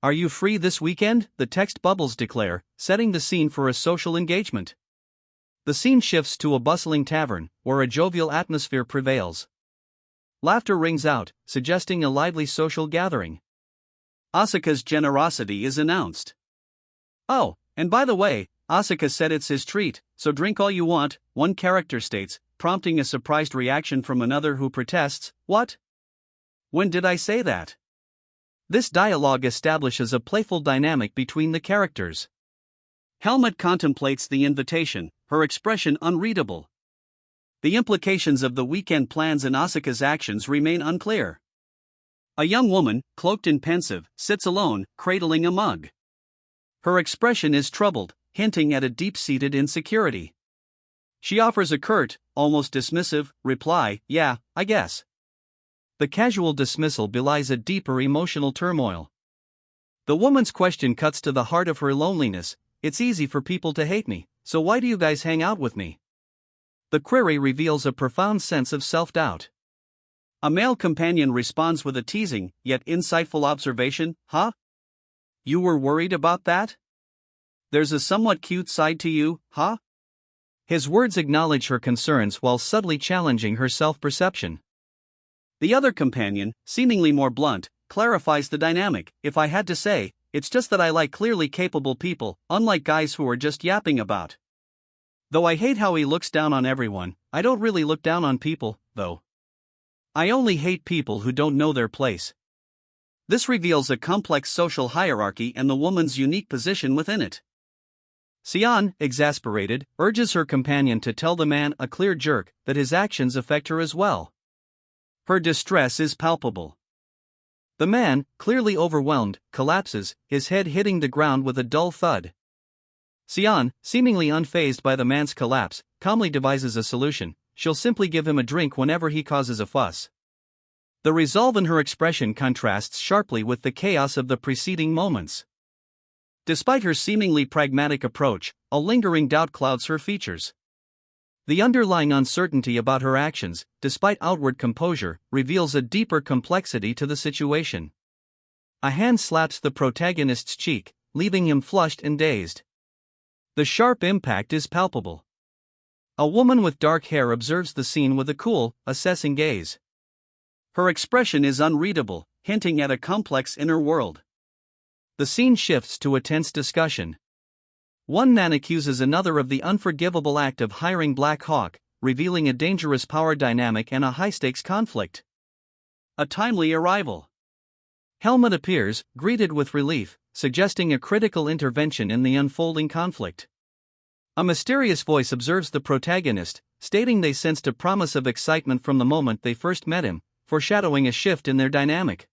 "Are you free this weekend?" the text bubbles declare, setting the scene for a social engagement. The scene shifts to a bustling tavern, where a jovial atmosphere prevails. Laughter rings out, suggesting a lively social gathering. Asuka's generosity is announced. "Oh, and by the way, Asuka said it's his treat, so drink all you want," one character states, prompting a surprised reaction from another who protests, "What? When did I say that?" This dialogue establishes a playful dynamic between the characters. Helmut contemplates the invitation, her expression unreadable. The implications of the weekend plans and Asuka's actions remain unclear. A young woman, cloaked and pensive, sits alone, cradling a mug. Her expression is troubled, hinting at a deep-seated insecurity. She offers a curt, almost dismissive, reply, "Yeah, I guess." The casual dismissal belies a deeper emotional turmoil. The woman's question cuts to the heart of her loneliness: "It's easy for people to hate me, so why do you guys hang out with me?" The query reveals a profound sense of self-doubt. A male companion responds with a teasing, yet insightful observation, "Huh? You were worried about that? There's a somewhat cute side to you, huh?" His words acknowledge her concerns while subtly challenging her self-perception. The other companion, seemingly more blunt, clarifies the dynamic: "If I had to say, it's just that I like clearly capable people, unlike guys who are just yapping about. Though I hate how he looks down on everyone, I don't really look down on people, though. I only hate people who don't know their place." This reveals a complex social hierarchy and the woman's unique position within it. Sion, exasperated, urges her companion to tell the man, a clear jerk, that his actions affect her as well. Her distress is palpable. The man, clearly overwhelmed, collapses, his head hitting the ground with a dull thud. Sion, seemingly unfazed by the man's collapse, calmly devises a solution: she'll simply give him a drink whenever he causes a fuss. The resolve in her expression contrasts sharply with the chaos of the preceding moments. Despite her seemingly pragmatic approach, a lingering doubt clouds her features. The underlying uncertainty about her actions, despite outward composure, reveals a deeper complexity to the situation. A hand slaps the protagonist's cheek, leaving him flushed and dazed. The sharp impact is palpable. A woman with dark hair observes the scene with a cool, assessing gaze. Her expression is unreadable, hinting at a complex inner world. The scene shifts to a tense discussion. One man accuses another of the unforgivable act of hiring Black Hawk, revealing a dangerous power dynamic and a high-stakes conflict. A timely arrival. Helmut appears, greeted with relief, suggesting a critical intervention in the unfolding conflict. A mysterious voice observes the protagonist, stating they sensed a promise of excitement from the moment they first met him, foreshadowing a shift in their dynamic.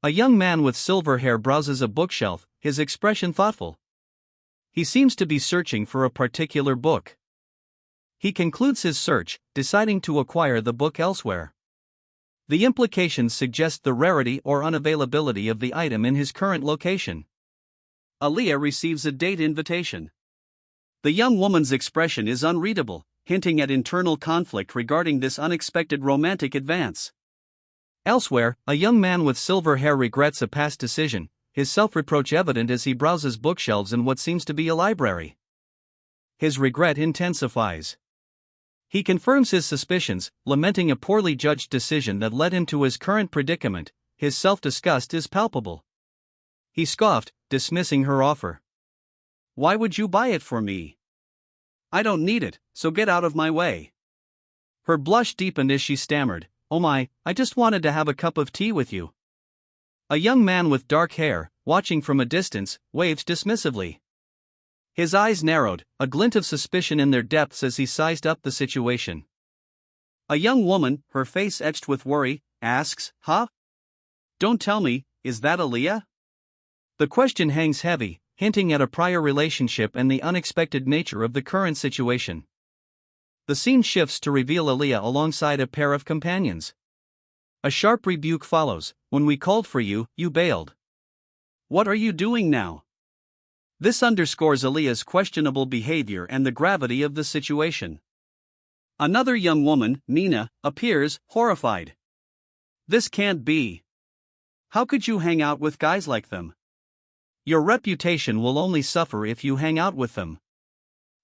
A young man with silver hair browses a bookshelf, his expression thoughtful. He seems to be searching for a particular book. He concludes his search, deciding to acquire the book elsewhere. The implications suggest the rarity or unavailability of the item in his current location. Aaliyah receives a date invitation. The young woman's expression is unreadable, hinting at internal conflict regarding this unexpected romantic advance. Elsewhere, a young man with silver hair regrets a past decision, his self-reproach evident as he browses bookshelves in what seems to be a library. His regret intensifies. He confirms his suspicions, lamenting a poorly judged decision that led him to his current predicament. His self-disgust is palpable. He scoffed, dismissing her offer. "Why would you buy it for me? I don't need it, so get out of my way." Her blush deepened as she stammered, "Oh my, I just wanted to have a cup of tea with you." A young man with dark hair, watching from a distance, waved dismissively. His eyes narrowed, a glint of suspicion in their depths as he sized up the situation. A young woman, her face etched with worry, asks, "Huh? Don't tell me, is that Aaliyah?" The question hangs heavy, hinting at a prior relationship and the unexpected nature of the current situation. The scene shifts to reveal Aaliyah alongside a pair of companions. A sharp rebuke follows. "When we called for you, you bailed. What are you doing now?" This underscores Aaliyah's questionable behavior and the gravity of the situation. Another young woman, Nina, appears, horrified. "This can't be. How could you hang out with guys like them? Your reputation will only suffer if you hang out with them."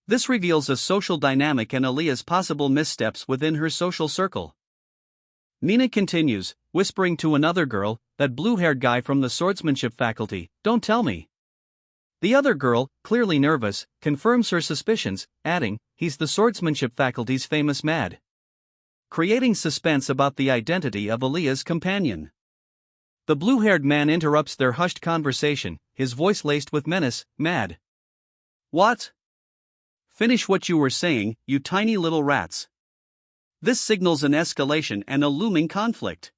This reveals a social dynamic and Aaliyah's possible missteps within her social circle. Nina continues, whispering to another girl, "That blue-haired guy from the swordsmanship faculty, don't tell me." The other girl, clearly nervous, confirms her suspicions, adding, "He's the swordsmanship faculty's famous Mad," creating suspense about the identity of Aaliyah's companion. The blue-haired man interrupts their hushed conversation, his voice laced with menace. "Mad? What? Finish what you were saying, you tiny little rats." This signals an escalation and a looming conflict.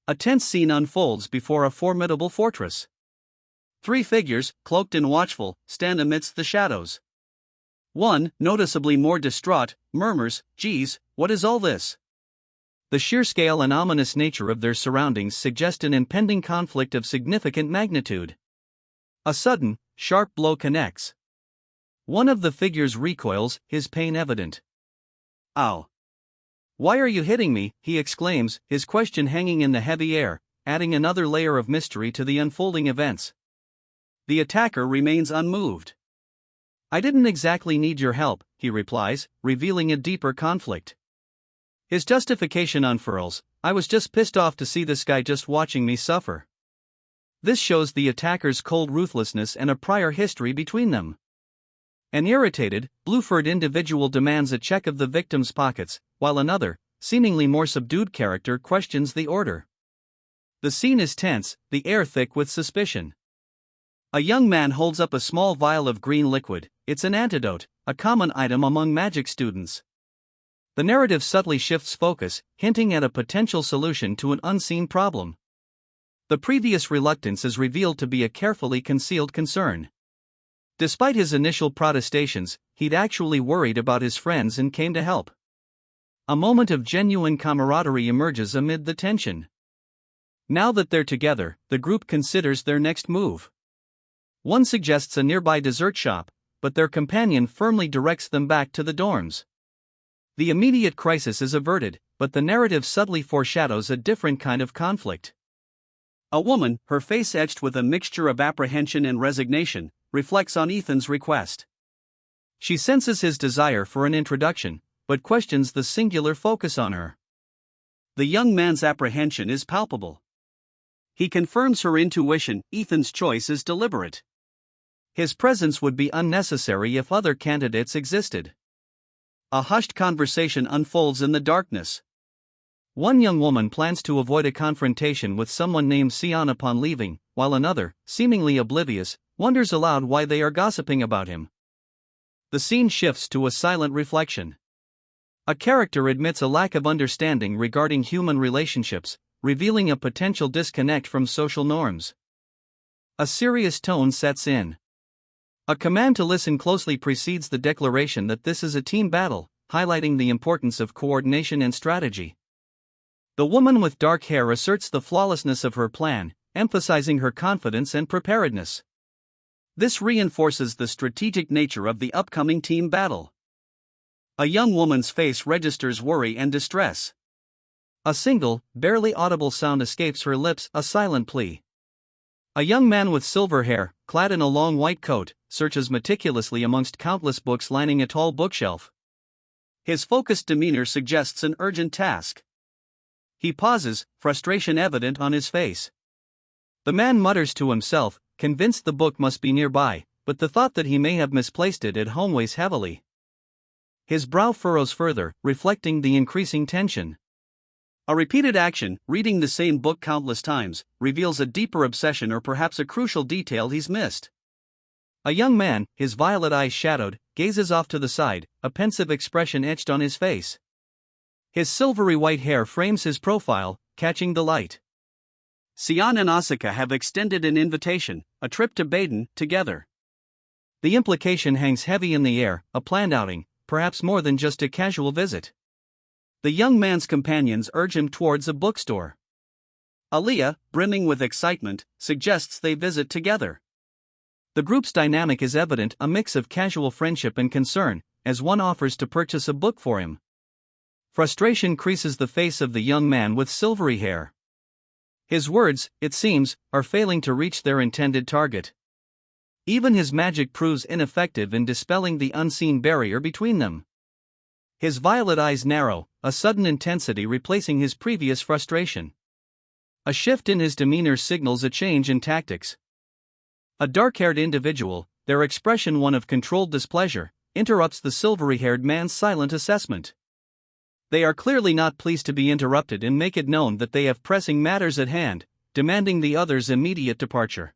A tense scene unfolds before a formidable fortress. Three figures, cloaked and watchful, stand amidst the shadows. One, noticeably more distraught, murmurs, "Geez, what is all this?" The sheer scale and ominous nature of their surroundings suggest an impending conflict of significant magnitude. A sudden, sharp blow connects. One of the figures recoils, his pain evident. "Ow! Why are you hitting me?" he exclaims, his question hanging in the heavy air, adding another layer of mystery to the unfolding events. The attacker remains unmoved. "I didn't exactly need your help," he replies, revealing a deeper conflict. His justification unfurls, "I was just pissed off to see this guy just watching me suffer." This shows the attacker's cold ruthlessness and a prior history between them. An irritated, blue-furred individual demands a check of the victim's pockets, while another, seemingly more subdued character questions the order. The scene is tense, the air thick with suspicion. A young man holds up a small vial of green liquid. It's an antidote, a common item among magic students. The narrative subtly shifts focus, hinting at a potential solution to an unseen problem. The previous reluctance is revealed to be a carefully concealed concern. Despite his initial protestations, he'd actually worried about his friends and came to help. A moment of genuine camaraderie emerges amid the tension. Now that they're together, the group considers their next move. One suggests a nearby dessert shop, but their companion firmly directs them back to the dorms. The immediate crisis is averted, but the narrative subtly foreshadows a different kind of conflict. A woman, her face etched with a mixture of apprehension and resignation, reflects on Ethan's request. She senses his desire for an introduction, but questions the singular focus on her. The young man's apprehension is palpable. He confirms her intuition, Ethan's choice is deliberate. His presence would be unnecessary if other candidates existed. A hushed conversation unfolds in the darkness. One young woman plans to avoid a confrontation with someone named Sion upon leaving, while another, seemingly oblivious, wonders aloud why they are gossiping about him. The scene shifts to a silent reflection. A character admits a lack of understanding regarding human relationships, revealing a potential disconnect from social norms. A serious tone sets in. A command to listen closely precedes the declaration that this is a team battle, highlighting the importance of coordination and strategy. The woman with dark hair asserts the flawlessness of her plan, emphasizing her confidence and preparedness. This reinforces the strategic nature of the upcoming team battle. A young woman's face registers worry and distress. A single, barely audible sound escapes her lips, a silent plea. A young man with silver hair, clad in a long white coat, searches meticulously amongst countless books lining a tall bookshelf. His focused demeanor suggests an urgent task. He pauses, frustration evident on his face. The man mutters to himself, convinced the book must be nearby, but the thought that he may have misplaced it at home weighs heavily. His brow furrows further, reflecting the increasing tension. A repeated action, reading the same book countless times, reveals a deeper obsession or perhaps a crucial detail he's missed. A young man, his violet eyes shadowed, gazes off to the side, a pensive expression etched on his face. His silvery white hair frames his profile, catching the light. Sion and Asuka have extended an invitation, a trip to Baden, together. The implication hangs heavy in the air, a planned outing, perhaps more than just a casual visit. The young man's companions urge him towards a bookstore. Aliyah, brimming with excitement, suggests they visit together. The group's dynamic is evident, a mix of casual friendship and concern, as one offers to purchase a book for him. Frustration creases the face of the young man with silvery hair. His words, it seems, are failing to reach their intended target. Even his magic proves ineffective in dispelling the unseen barrier between them. His violet eyes narrow, a sudden intensity replacing his previous frustration. A shift in his demeanor signals a change in tactics. A dark-haired individual, their expression one of controlled displeasure, interrupts the silvery-haired man's silent assessment. They are clearly not pleased to be interrupted and make it known that they have pressing matters at hand, demanding the other's immediate departure.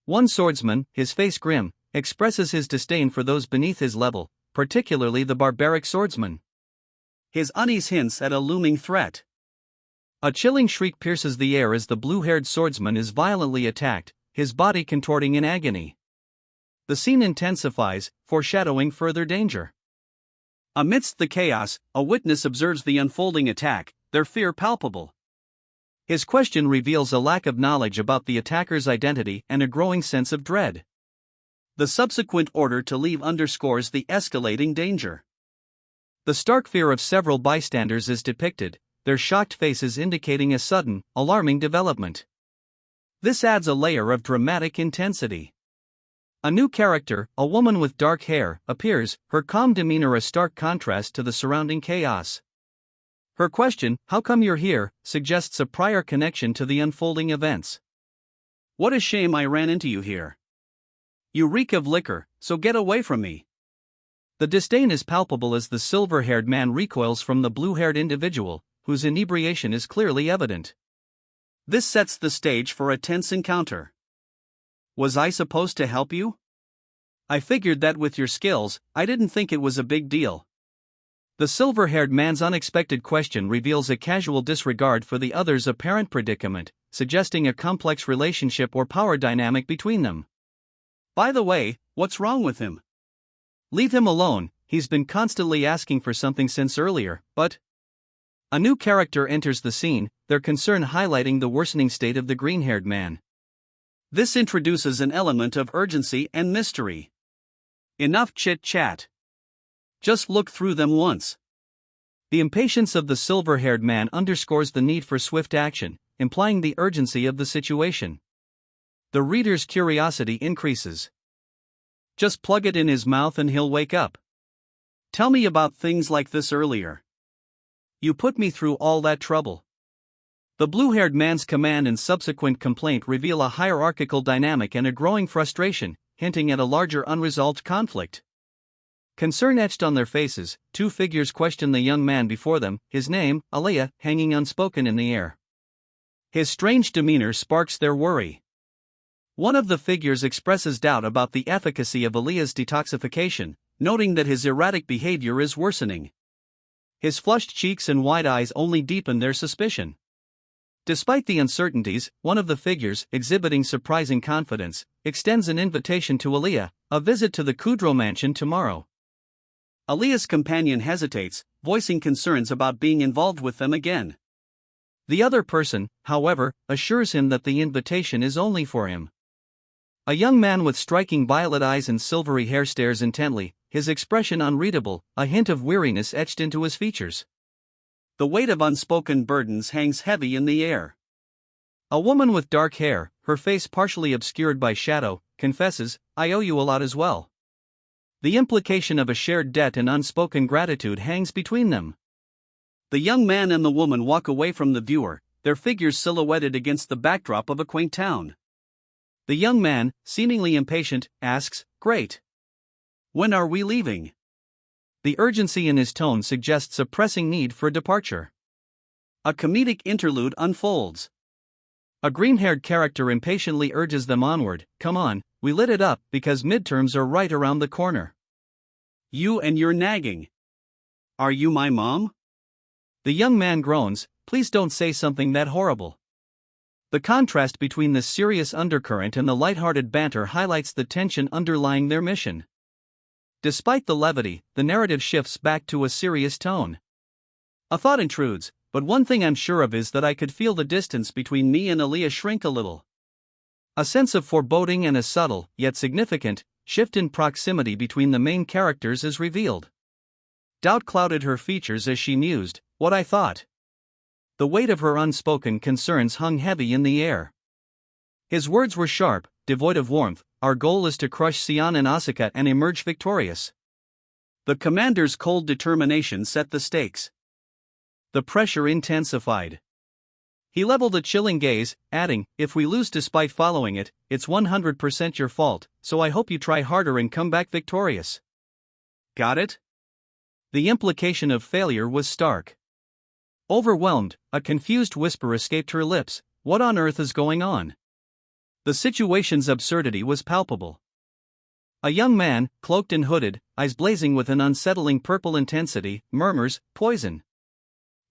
One swordsman, his face grim, expresses his disdain for those beneath his level, particularly the barbaric swordsman. His unease hints at a looming threat. A chilling shriek pierces the air as the blue-haired swordsman is violently attacked, his body contorting in agony. The scene intensifies, foreshadowing further danger. Amidst the chaos, a witness observes the unfolding attack, their fear palpable. His question reveals a lack of knowledge about the attacker's identity and a growing sense of dread. The subsequent order to leave underscores the escalating danger. The stark fear of several bystanders is depicted, their shocked faces indicating a sudden, alarming development. This adds a layer of dramatic intensity. A new character, a woman with dark hair, appears, her calm demeanor a stark contrast to the surrounding chaos. Her question, "How come you're here?" suggests a prior connection to the unfolding events. "What a shame I ran into you here. You reek of liquor, so get away from me." The disdain is palpable as the silver-haired man recoils from the blue-haired individual, whose inebriation is clearly evident. This sets the stage for a tense encounter. "Was I supposed to help you? I figured that with your skills, I didn't think it was a big deal." The silver-haired man's unexpected question reveals a casual disregard for the other's apparent predicament, suggesting a complex relationship or power dynamic between them. "By the way, what's wrong with him? Leave him alone, he's been constantly asking for something since earlier, but..." A new character enters the scene, their concern highlighting the worsening state of the green-haired man. This introduces an element of urgency and mystery. "Enough chit-chat. Just look through them once." The impatience of the silver-haired man underscores the need for swift action, implying the urgency of the situation. The reader's curiosity increases. "Just plug it in his mouth and he'll wake up. Tell me about things like this earlier. You put me through all that trouble." The blue-haired man's command and subsequent complaint reveal a hierarchical dynamic and a growing frustration, hinting at a larger unresolved conflict. Concern etched on their faces, two figures question the young man before them, his name, Aliyah, hanging unspoken in the air. His strange demeanor sparks their worry. One of the figures expresses doubt about the efficacy of Aliyah's detoxification, noting that his erratic behavior is worsening. His flushed cheeks and wide eyes only deepened their suspicion. Despite the uncertainties, one of the figures, exhibiting surprising confidence, extends an invitation to Aliyah, a visit to the Kudrow mansion tomorrow. Aliyah's companion hesitates, voicing concerns about being involved with them again. The other person, however, assures him that the invitation is only for him. A young man with striking violet eyes and silvery hair stares intently, his expression unreadable, a hint of weariness etched into his features. The weight of unspoken burdens hangs heavy in the air. A woman with dark hair, her face partially obscured by shadow, confesses, "I owe you a lot as well." The implication of a shared debt and unspoken gratitude hangs between them. The young man and the woman walk away from the viewer, their figures silhouetted against the backdrop of a quaint town. The young man, seemingly impatient, asks, "Great. When are we leaving?" The urgency in his tone suggests a pressing need for departure. A comedic interlude unfolds. A green-haired character impatiently urges them onward, "Come on, we lit it up because midterms are right around the corner." "You and your nagging. Are you my mom?" The young man groans, "Please don't say something that horrible." The contrast between the serious undercurrent and the lighthearted banter highlights the tension underlying their mission. Despite the levity, the narrative shifts back to a serious tone. A thought intrudes, but one thing I'm sure of is that I could feel the distance between me and Aliyah shrink a little. A sense of foreboding and a subtle, yet significant, shift in proximity between the main characters is revealed. Doubt clouded her features as she mused, "What I thought." The weight of her unspoken concerns hung heavy in the air. His words were sharp, devoid of warmth. "Our goal is to crush Sion and Asuka and emerge victorious." The commander's cold determination set the stakes. The pressure intensified. He leveled a chilling gaze, adding, "If we lose despite following it, it's 100% your fault, so I hope you try harder and come back victorious." Got it? The implication of failure was stark. Overwhelmed, a confused whisper escaped her lips, "What on earth is going on?" The situation's absurdity was palpable. A young man, cloaked and hooded, eyes blazing with an unsettling purple intensity, murmurs, "Poison."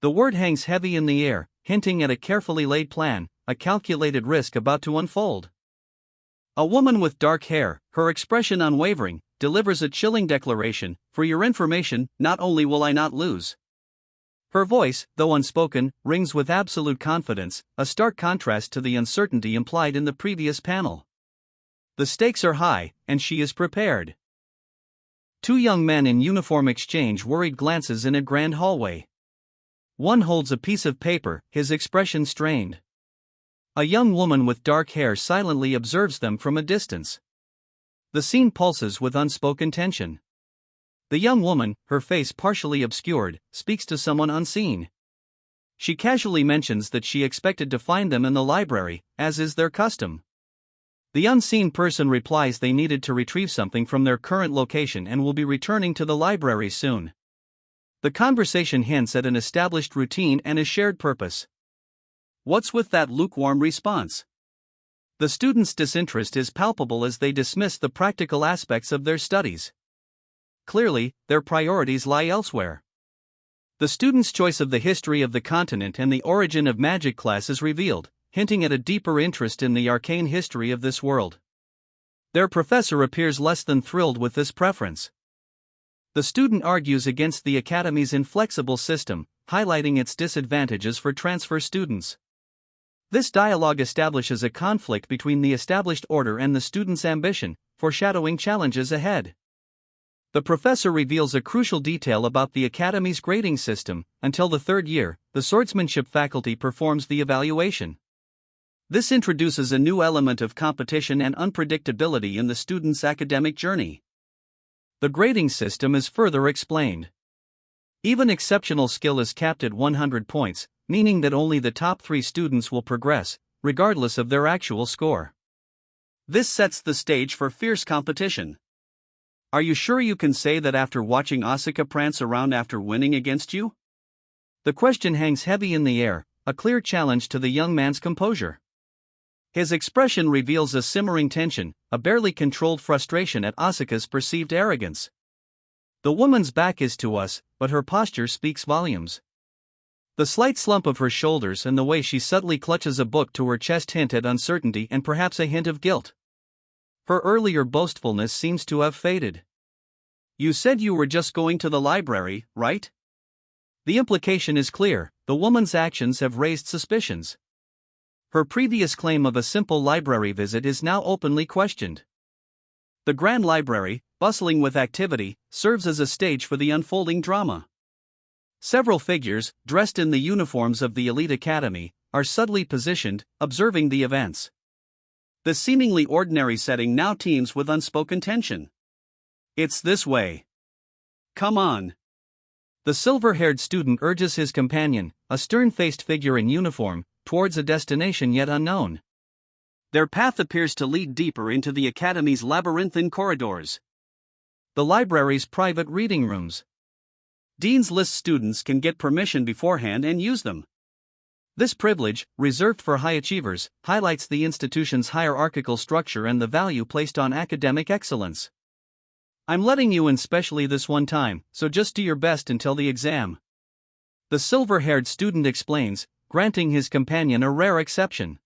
The word hangs heavy in the air, hinting at a carefully laid plan, a calculated risk about to unfold. A woman with dark hair, her expression unwavering, delivers a chilling declaration, "For your information, not only will I not lose." Her voice, though unspoken, rings with absolute confidence, a stark contrast to the uncertainty implied in the previous panel. The stakes are high, and she is prepared. Two young men in uniform exchange worried glances in a grand hallway. One holds a piece of paper, his expression strained. A young woman with dark hair silently observes them from a distance. The scene pulses with unspoken tension. The young woman, her face partially obscured, speaks to someone unseen. She casually mentions that she expected to find them in the library, as is their custom. The unseen person replies they needed to retrieve something from their current location and will be returning to the library soon. The conversation hints at an established routine and a shared purpose. What's with that lukewarm response? The students' disinterest is palpable as they dismiss the practical aspects of their studies. Clearly, their priorities lie elsewhere. The students' choice of the history of the continent and the origin of magic class is revealed, hinting at a deeper interest in the arcane history of this world. Their professor appears less than thrilled with this preference. The student argues against the academy's inflexible system, highlighting its disadvantages for transfer students. This dialogue establishes a conflict between the established order and the student's ambition, foreshadowing challenges ahead. The professor reveals a crucial detail about the academy's grading system. Until the third year, the swordsmanship faculty performs the evaluation. This introduces a new element of competition and unpredictability in the student's academic journey. The grading system is further explained. Even exceptional skill is capped at 100 points, meaning that only the top 3 students will progress, regardless of their actual score. This sets the stage for fierce competition. Are you sure you can say that after watching Asuka prance around after winning against you? The question hangs heavy in the air, a clear challenge to the young man's composure. His expression reveals a simmering tension, a barely controlled frustration at Asuka's perceived arrogance. "The woman's back is to us, but her posture speaks volumes. The slight slump of her shoulders and the way she subtly clutches a book to her chest hint at uncertainty and perhaps a hint of guilt. Her earlier boastfulness seems to have faded. "You said you were just going to the library, right?" The implication is clear: the woman's actions have raised suspicions. Her previous claim of a simple library visit is now openly questioned. The Grand Library, bustling with activity, serves as a stage for the unfolding drama. Several figures, dressed in the uniforms of the elite academy, are subtly positioned, observing the events. The seemingly ordinary setting now teems with unspoken tension. "It's this way. Come on." The silver-haired student urges his companion, a stern-faced figure in uniform, towards a destination yet unknown. Their path appears to lead deeper into the academy's labyrinthine corridors. The library's private reading rooms. Dean's List students can get permission beforehand and use them. This privilege, reserved for high achievers, highlights the institution's hierarchical structure and the value placed on academic excellence. "I'm letting you in specially this one time, so just do your best until the exam," the silver-haired student explains, granting his companion a rare exception.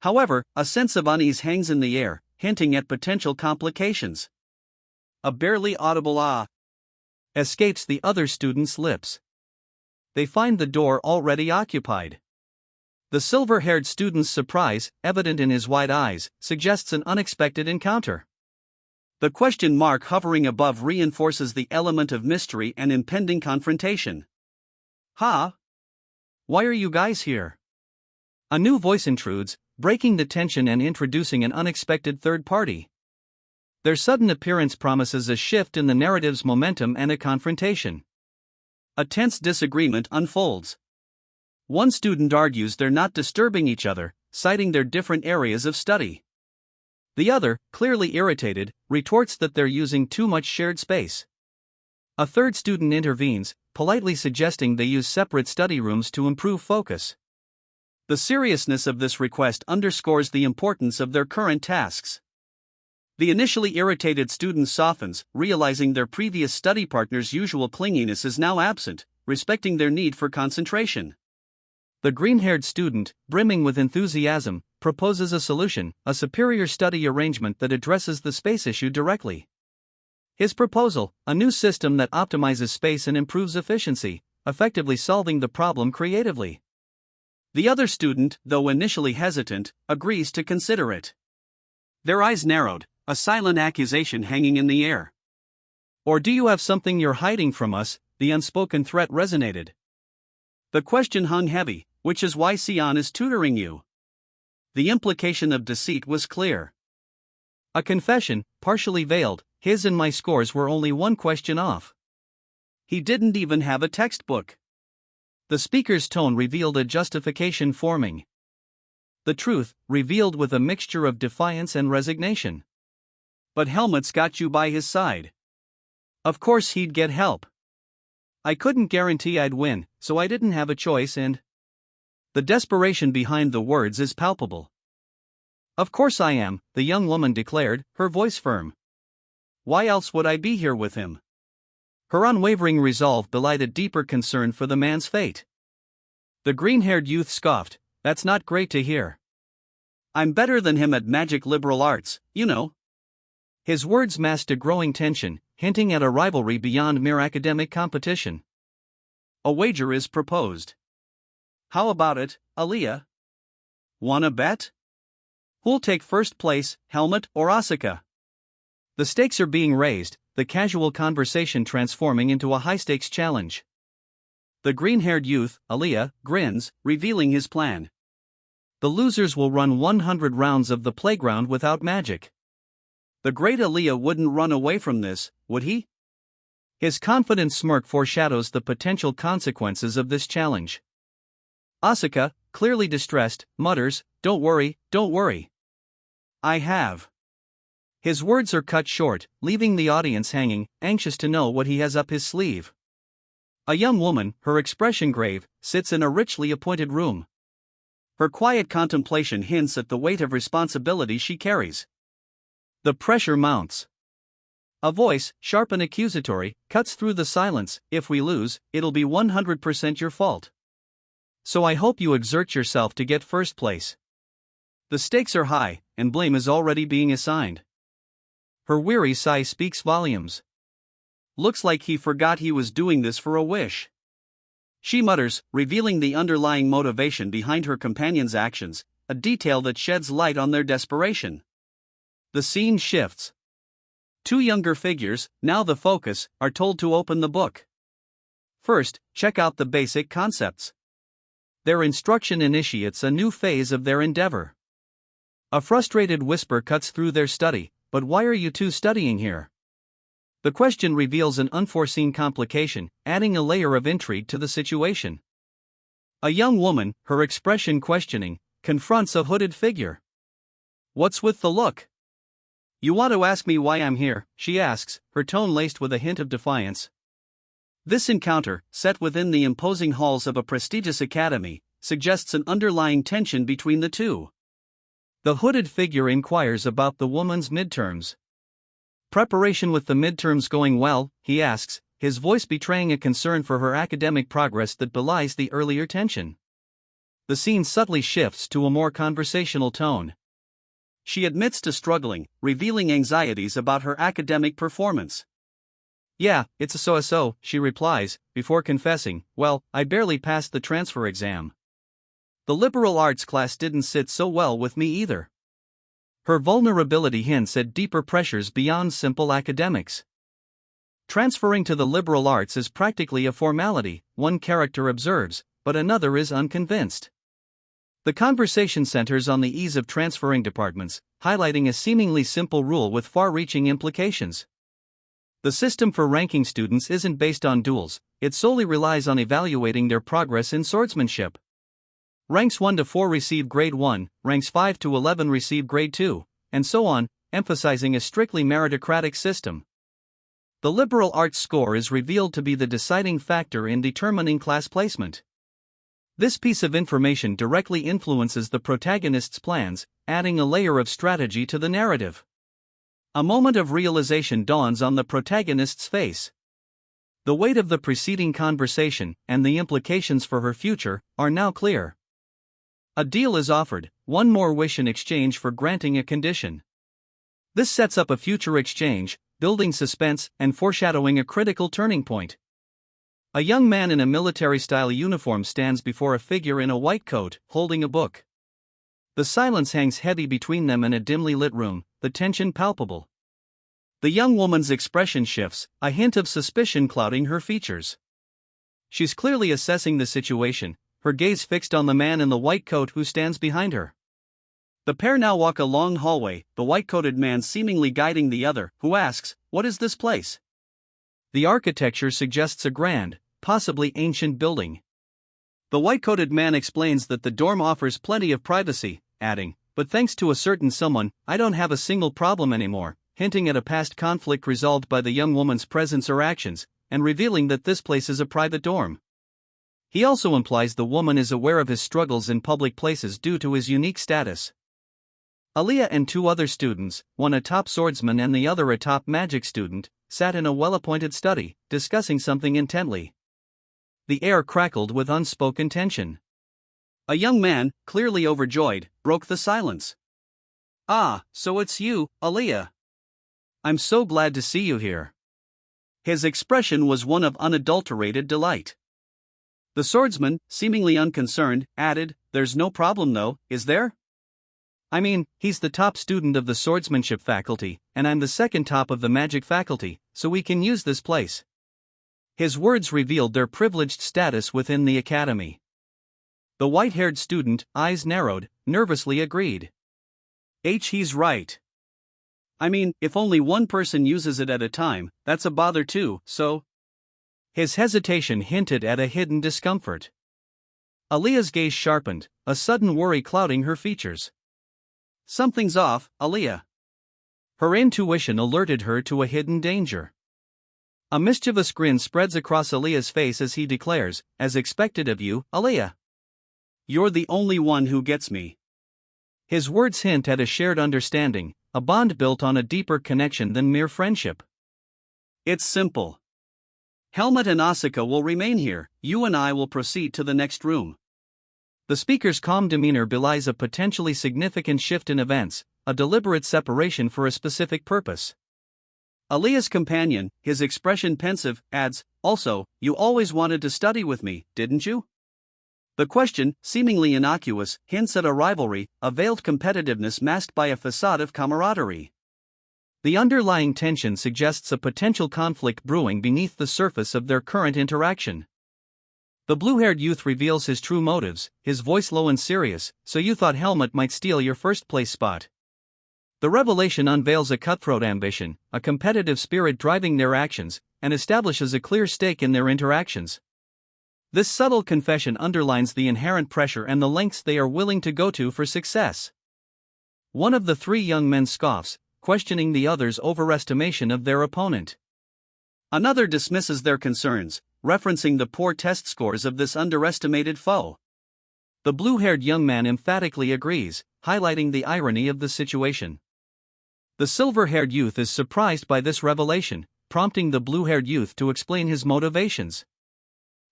However, a sense of unease hangs in the air, hinting at potential complications. A barely audible "ah" escapes the other students' lips. They find the door already occupied. The silver-haired student's surprise, evident in his wide eyes, suggests an unexpected encounter. The question mark hovering above reinforces the element of mystery and impending confrontation. "Huh? Why are you guys here?" A new voice intrudes, breaking the tension and introducing an unexpected third party. Their sudden appearance promises a shift in the narrative's momentum and a confrontation. A tense disagreement unfolds. One student argues they're not disturbing each other, citing their different areas of study. The other, clearly irritated, retorts that they're using too much shared space. A third student intervenes, politely suggesting they use separate study rooms to improve focus. The seriousness of this request underscores the importance of their current tasks. The initially irritated student softens, realizing their previous study partner's usual clinginess is now absent, respecting their need for concentration. The green-haired student, brimming with enthusiasm, proposes a solution, a superior study arrangement that addresses the space issue directly. His proposal, a new system that optimizes space and improves efficiency, effectively solving the problem creatively. The other student, though initially hesitant, agrees to consider it. Their eyes narrowed, a silent accusation hanging in the air. "Or do you have something you're hiding from us?" the unspoken threat resonated. The question hung heavy: "Which is why Sion is tutoring you?" The implication of deceit was clear. A confession, partially veiled: his and my scores were only one question off. He didn't even have a textbook. The speaker's tone revealed a justification forming. The truth, revealed with a mixture of defiance and resignation. "But Helmut's got you by his side. Of course he'd get help. I couldn't guarantee I'd win, so I didn't have a choice and..." The desperation behind the words is palpable. "Of course I am," the young woman declared, her voice firm. "Why else would I be here with him?" Her unwavering resolve belied a deeper concern for the man's fate. The green-haired youth scoffed, "That's not great to hear. I'm better than him at magic liberal arts, you know." His words masked a growing tension, hinting at a rivalry beyond mere academic competition. "A wager is proposed. How about it, Aliyah? Wanna bet? Who'll take first place, Helmut or Asuka?" The stakes are being raised, the casual conversation transforming into a high-stakes challenge. The green-haired youth, Aliyah, grins, revealing his plan. The losers will run 100 rounds of the playground without magic. The great Aliyah wouldn't run away from this, would he? His confident smirk foreshadows the potential consequences of this challenge. Asuka, clearly distressed, mutters, don't worry. I have." His words are cut short, leaving the audience hanging, anxious to know what he has up his sleeve. A young woman, her expression grave, sits in a richly appointed room. Her quiet contemplation hints at the weight of responsibility she carries. The pressure mounts. A voice, sharp and accusatory, cuts through the silence. If we lose, it'll be 100% your fault. So I hope you exert yourself to get first place. The stakes are high, and blame is already being assigned. Her weary sigh speaks volumes. Looks like he forgot he was doing this for a wish. She mutters, revealing the underlying motivation behind her companion's actions, a detail that sheds light on their desperation. The scene shifts. Two younger figures, now the focus, are told to open the book. First, check out the basic concepts. Their instruction initiates a new phase of their endeavor. A frustrated whisper cuts through their study. But why are you two studying here? The question reveals an unforeseen complication, adding a layer of intrigue to the situation. A young woman, her expression questioning, confronts a hooded figure. What's with the look? You want to ask me why I'm here, she asks, her tone laced with a hint of defiance. This encounter, set within the imposing halls of a prestigious academy, suggests an underlying tension between the two. The hooded figure inquires about the woman's midterms. Preparation with the midterms going well, he asks, his voice betraying a concern for her academic progress that belies the earlier tension. The scene subtly shifts to a more conversational tone. She admits to struggling, revealing anxieties about her academic performance. Yeah, it's a so-so, she replies, before confessing, well, I barely passed the transfer exam. The liberal arts class didn't sit so well with me either. Her vulnerability hints at deeper pressures beyond simple academics. Transferring to the liberal arts is practically a formality, one character observes, but another is unconvinced. The conversation centers on the ease of transferring departments, highlighting a seemingly simple rule with far-reaching implications. The system for ranking students isn't based on duels, it solely relies on evaluating their progress in swordsmanship. Ranks 1 to 4 receive grade 1, ranks 5 to 11 receive grade 2, and so on, emphasizing a strictly meritocratic system. The liberal arts score is revealed to be the deciding factor in determining class placement. This piece of information directly influences the protagonist's plans, adding a layer of strategy to the narrative. A moment of realization dawns on the protagonist's face. The weight of the preceding conversation, and the implications for her future, are now clear. A deal is offered, one more wish in exchange for granting a condition. This sets up a future exchange, building suspense and foreshadowing a critical turning point. A young man in a military-style uniform stands before a figure in a white coat, holding a book. The silence hangs heavy between them in a dimly lit room, the tension palpable. The young woman's expression shifts, a hint of suspicion clouding her features. She's clearly assessing the situation, her gaze fixed on the man in the white coat who stands behind her. The pair now walk a long hallway, the white-coated man seemingly guiding the other, who asks, "What is this place?" The architecture suggests a grand, possibly ancient building. The white-coated man explains that the dorm offers plenty of privacy, adding, "But thanks to a certain someone, I don't have a single problem anymore," hinting at a past conflict resolved by the young woman's presence or actions, and revealing that this place is a private dorm. He also implies the woman is aware of his struggles in public places due to his unique status. Aliyah and two other students, one a top swordsman and the other a top magic student, sat in a well-appointed study, discussing something intently. The air crackled with unspoken tension. A young man, clearly overjoyed, broke the silence. "Ah, so it's you, Aliyah. I'm so glad to see you here." His expression was one of unadulterated delight. The swordsman, seemingly unconcerned, added, "There's no problem though, is there? I mean, he's the top student of the swordsmanship faculty, and I'm the second top of the magic faculty, so we can use this place." His words revealed their privileged status within the academy. The white-haired student, eyes narrowed, nervously agreed. He's right. I mean, if only one person uses it at a time, that's a bother too, so. His hesitation hinted at a hidden discomfort. Aliyah's gaze sharpened, a sudden worry clouding her features. "Something's off, Aliyah." Her intuition alerted her to a hidden danger. A mischievous grin spreads across Aliyah's face as he declares, "As expected of you, Aliyah. You're the only one who gets me." His words hint at a shared understanding, a bond built on a deeper connection than mere friendship. It's simple. Helmut and Asuka will remain here, you and I will proceed to the next room. The speaker's calm demeanor belies a potentially significant shift in events, a deliberate separation for a specific purpose. Aaliyah's companion, his expression pensive, adds, "Also, you always wanted to study with me, didn't you?" The question, seemingly innocuous, hints at a rivalry, a veiled competitiveness masked by a facade of camaraderie. The underlying tension suggests a potential conflict brewing beneath the surface of their current interaction. The blue-haired youth reveals his true motives, his voice low and serious. "So you thought Helmut might steal your first-place spot?" The revelation unveils a cutthroat ambition, a competitive spirit driving their actions, and establishes a clear stake in their interactions. This subtle confession underlines the inherent pressure and the lengths they are willing to go to for success. One of the three young men scoffs, questioning the other's overestimation of their opponent. Another dismisses their concerns, referencing the poor test scores of this underestimated foe. The blue-haired young man emphatically agrees, highlighting the irony of the situation. The silver-haired youth is surprised by this revelation, prompting the blue-haired youth to explain his motivations.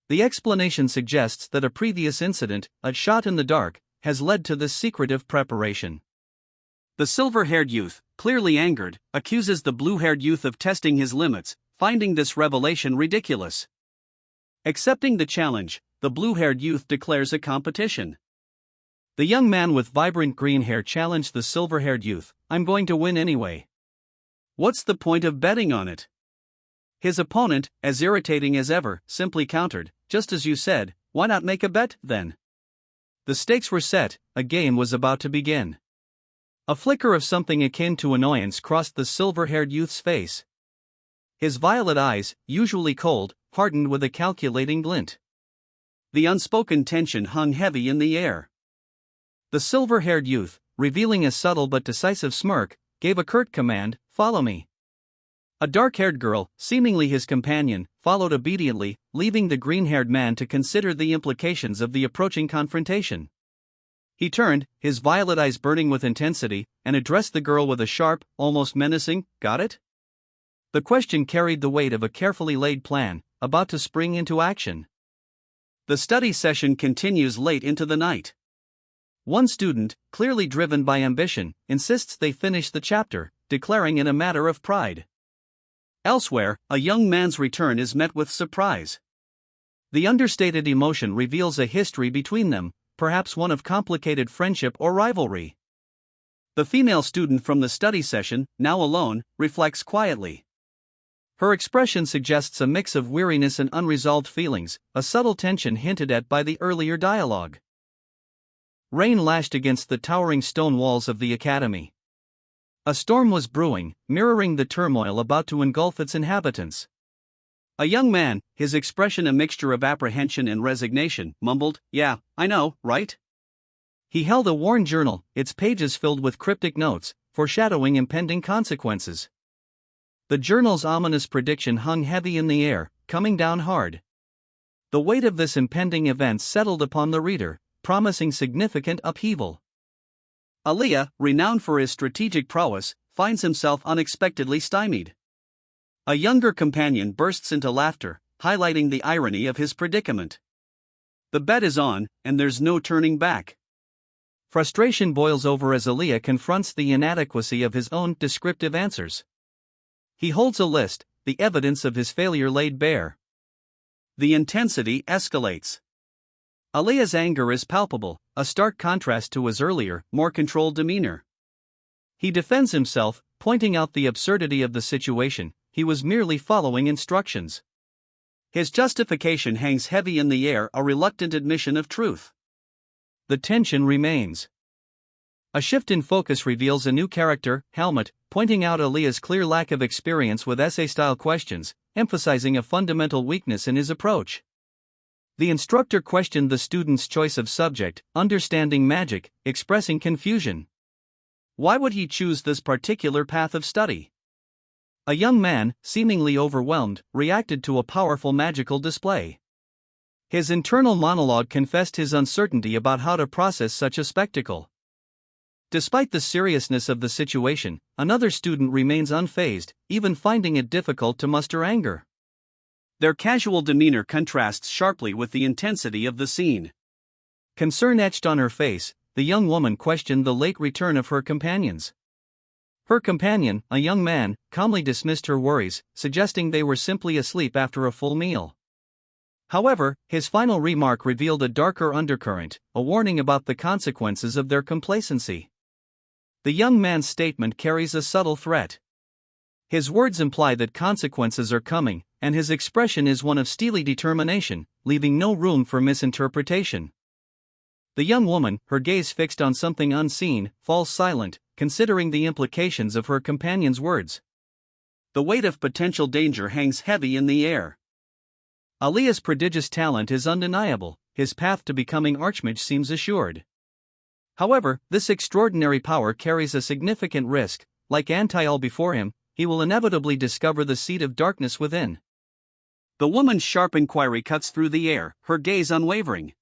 The explanation suggests that a previous incident, a shot in the dark, has led to this secretive preparation. The silver-haired youth, clearly angered, accuses the blue-haired youth of testing his limits, finding this revelation ridiculous. Accepting the challenge, the blue-haired youth declares a competition. The young man with vibrant green hair challenged the silver-haired youth, "I'm going to win anyway. What's the point of betting on it?" His opponent, as irritating as ever, simply countered, "Just as you said, why not make a bet, then?" The stakes were set, a game was about to begin. A flicker of something akin to annoyance crossed the silver-haired youth's face. His violet eyes, usually cold, hardened with a calculating glint. The unspoken tension hung heavy in the air. The silver-haired youth, revealing a subtle but decisive smirk, gave a curt command, "Follow me." A dark-haired girl, seemingly his companion, followed obediently, leaving the green-haired man to consider the implications of the approaching confrontation. He turned, his violet eyes burning with intensity, and addressed the girl with a sharp, almost menacing, "Got it?" The question carried the weight of a carefully laid plan, about to spring into action. The study session continues late into the night. One student, clearly driven by ambition, insists they finish the chapter, declaring in a matter of pride. Elsewhere, a young man's return is met with surprise. The understated emotion reveals a history between them, perhaps one of complicated friendship or rivalry. The female student from the study session, now alone, reflects quietly. Her expression suggests a mix of weariness and unresolved feelings, a subtle tension hinted at by the earlier dialogue. Rain lashed against the towering stone walls of the academy. A storm was brewing, mirroring the turmoil about to engulf its inhabitants. A young man, his expression a mixture of apprehension and resignation, mumbled, "Yeah, I know, right?" He held a worn journal, its pages filled with cryptic notes, foreshadowing impending consequences. The journal's ominous prediction hung heavy in the air, coming down hard. The weight of this impending event settled upon the reader, promising significant upheaval. Aaliyah, renowned for his strategic prowess, finds himself unexpectedly stymied. A younger companion bursts into laughter, highlighting the irony of his predicament. The bet is on, and there's no turning back. Frustration boils over as Aaliyah confronts the inadequacy of his own descriptive answers. He holds a list, the evidence of his failure laid bare. The intensity escalates. Aaliyah's anger is palpable, a stark contrast to his earlier, more controlled demeanor. He defends himself, pointing out the absurdity of the situation. He was merely following instructions. His justification hangs heavy in the air, a reluctant admission of truth. The tension remains. A shift in focus reveals a new character, Helmut, pointing out Aaliyah's clear lack of experience with essay-style questions, emphasizing a fundamental weakness in his approach. The instructor questioned the student's choice of subject, understanding magic, expressing confusion. Why would he choose this particular path of study? A young man, seemingly overwhelmed, reacted to a powerful magical display. His internal monologue confessed his uncertainty about how to process such a spectacle. Despite the seriousness of the situation, another student remains unfazed, even finding it difficult to muster anger. Their casual demeanor contrasts sharply with the intensity of the scene. Concern etched on her face, the young woman questioned the late return of her companions. Her companion, a young man, calmly dismissed her worries, suggesting they were simply asleep after a full meal. However, his final remark revealed a darker undercurrent, a warning about the consequences of their complacency. The young man's statement carries a subtle threat. His words imply that consequences are coming, and his expression is one of steely determination, leaving no room for misinterpretation. The young woman, her gaze fixed on something unseen, falls silent, considering the implications of her companion's words. The weight of potential danger hangs heavy in the air. Aliyah's prodigious talent is undeniable, his path to becoming Archmage seems assured. However, this extraordinary power carries a significant risk. Like Antial before him, he will inevitably discover the seed of darkness within. The woman's sharp inquiry cuts through the air, her gaze unwavering.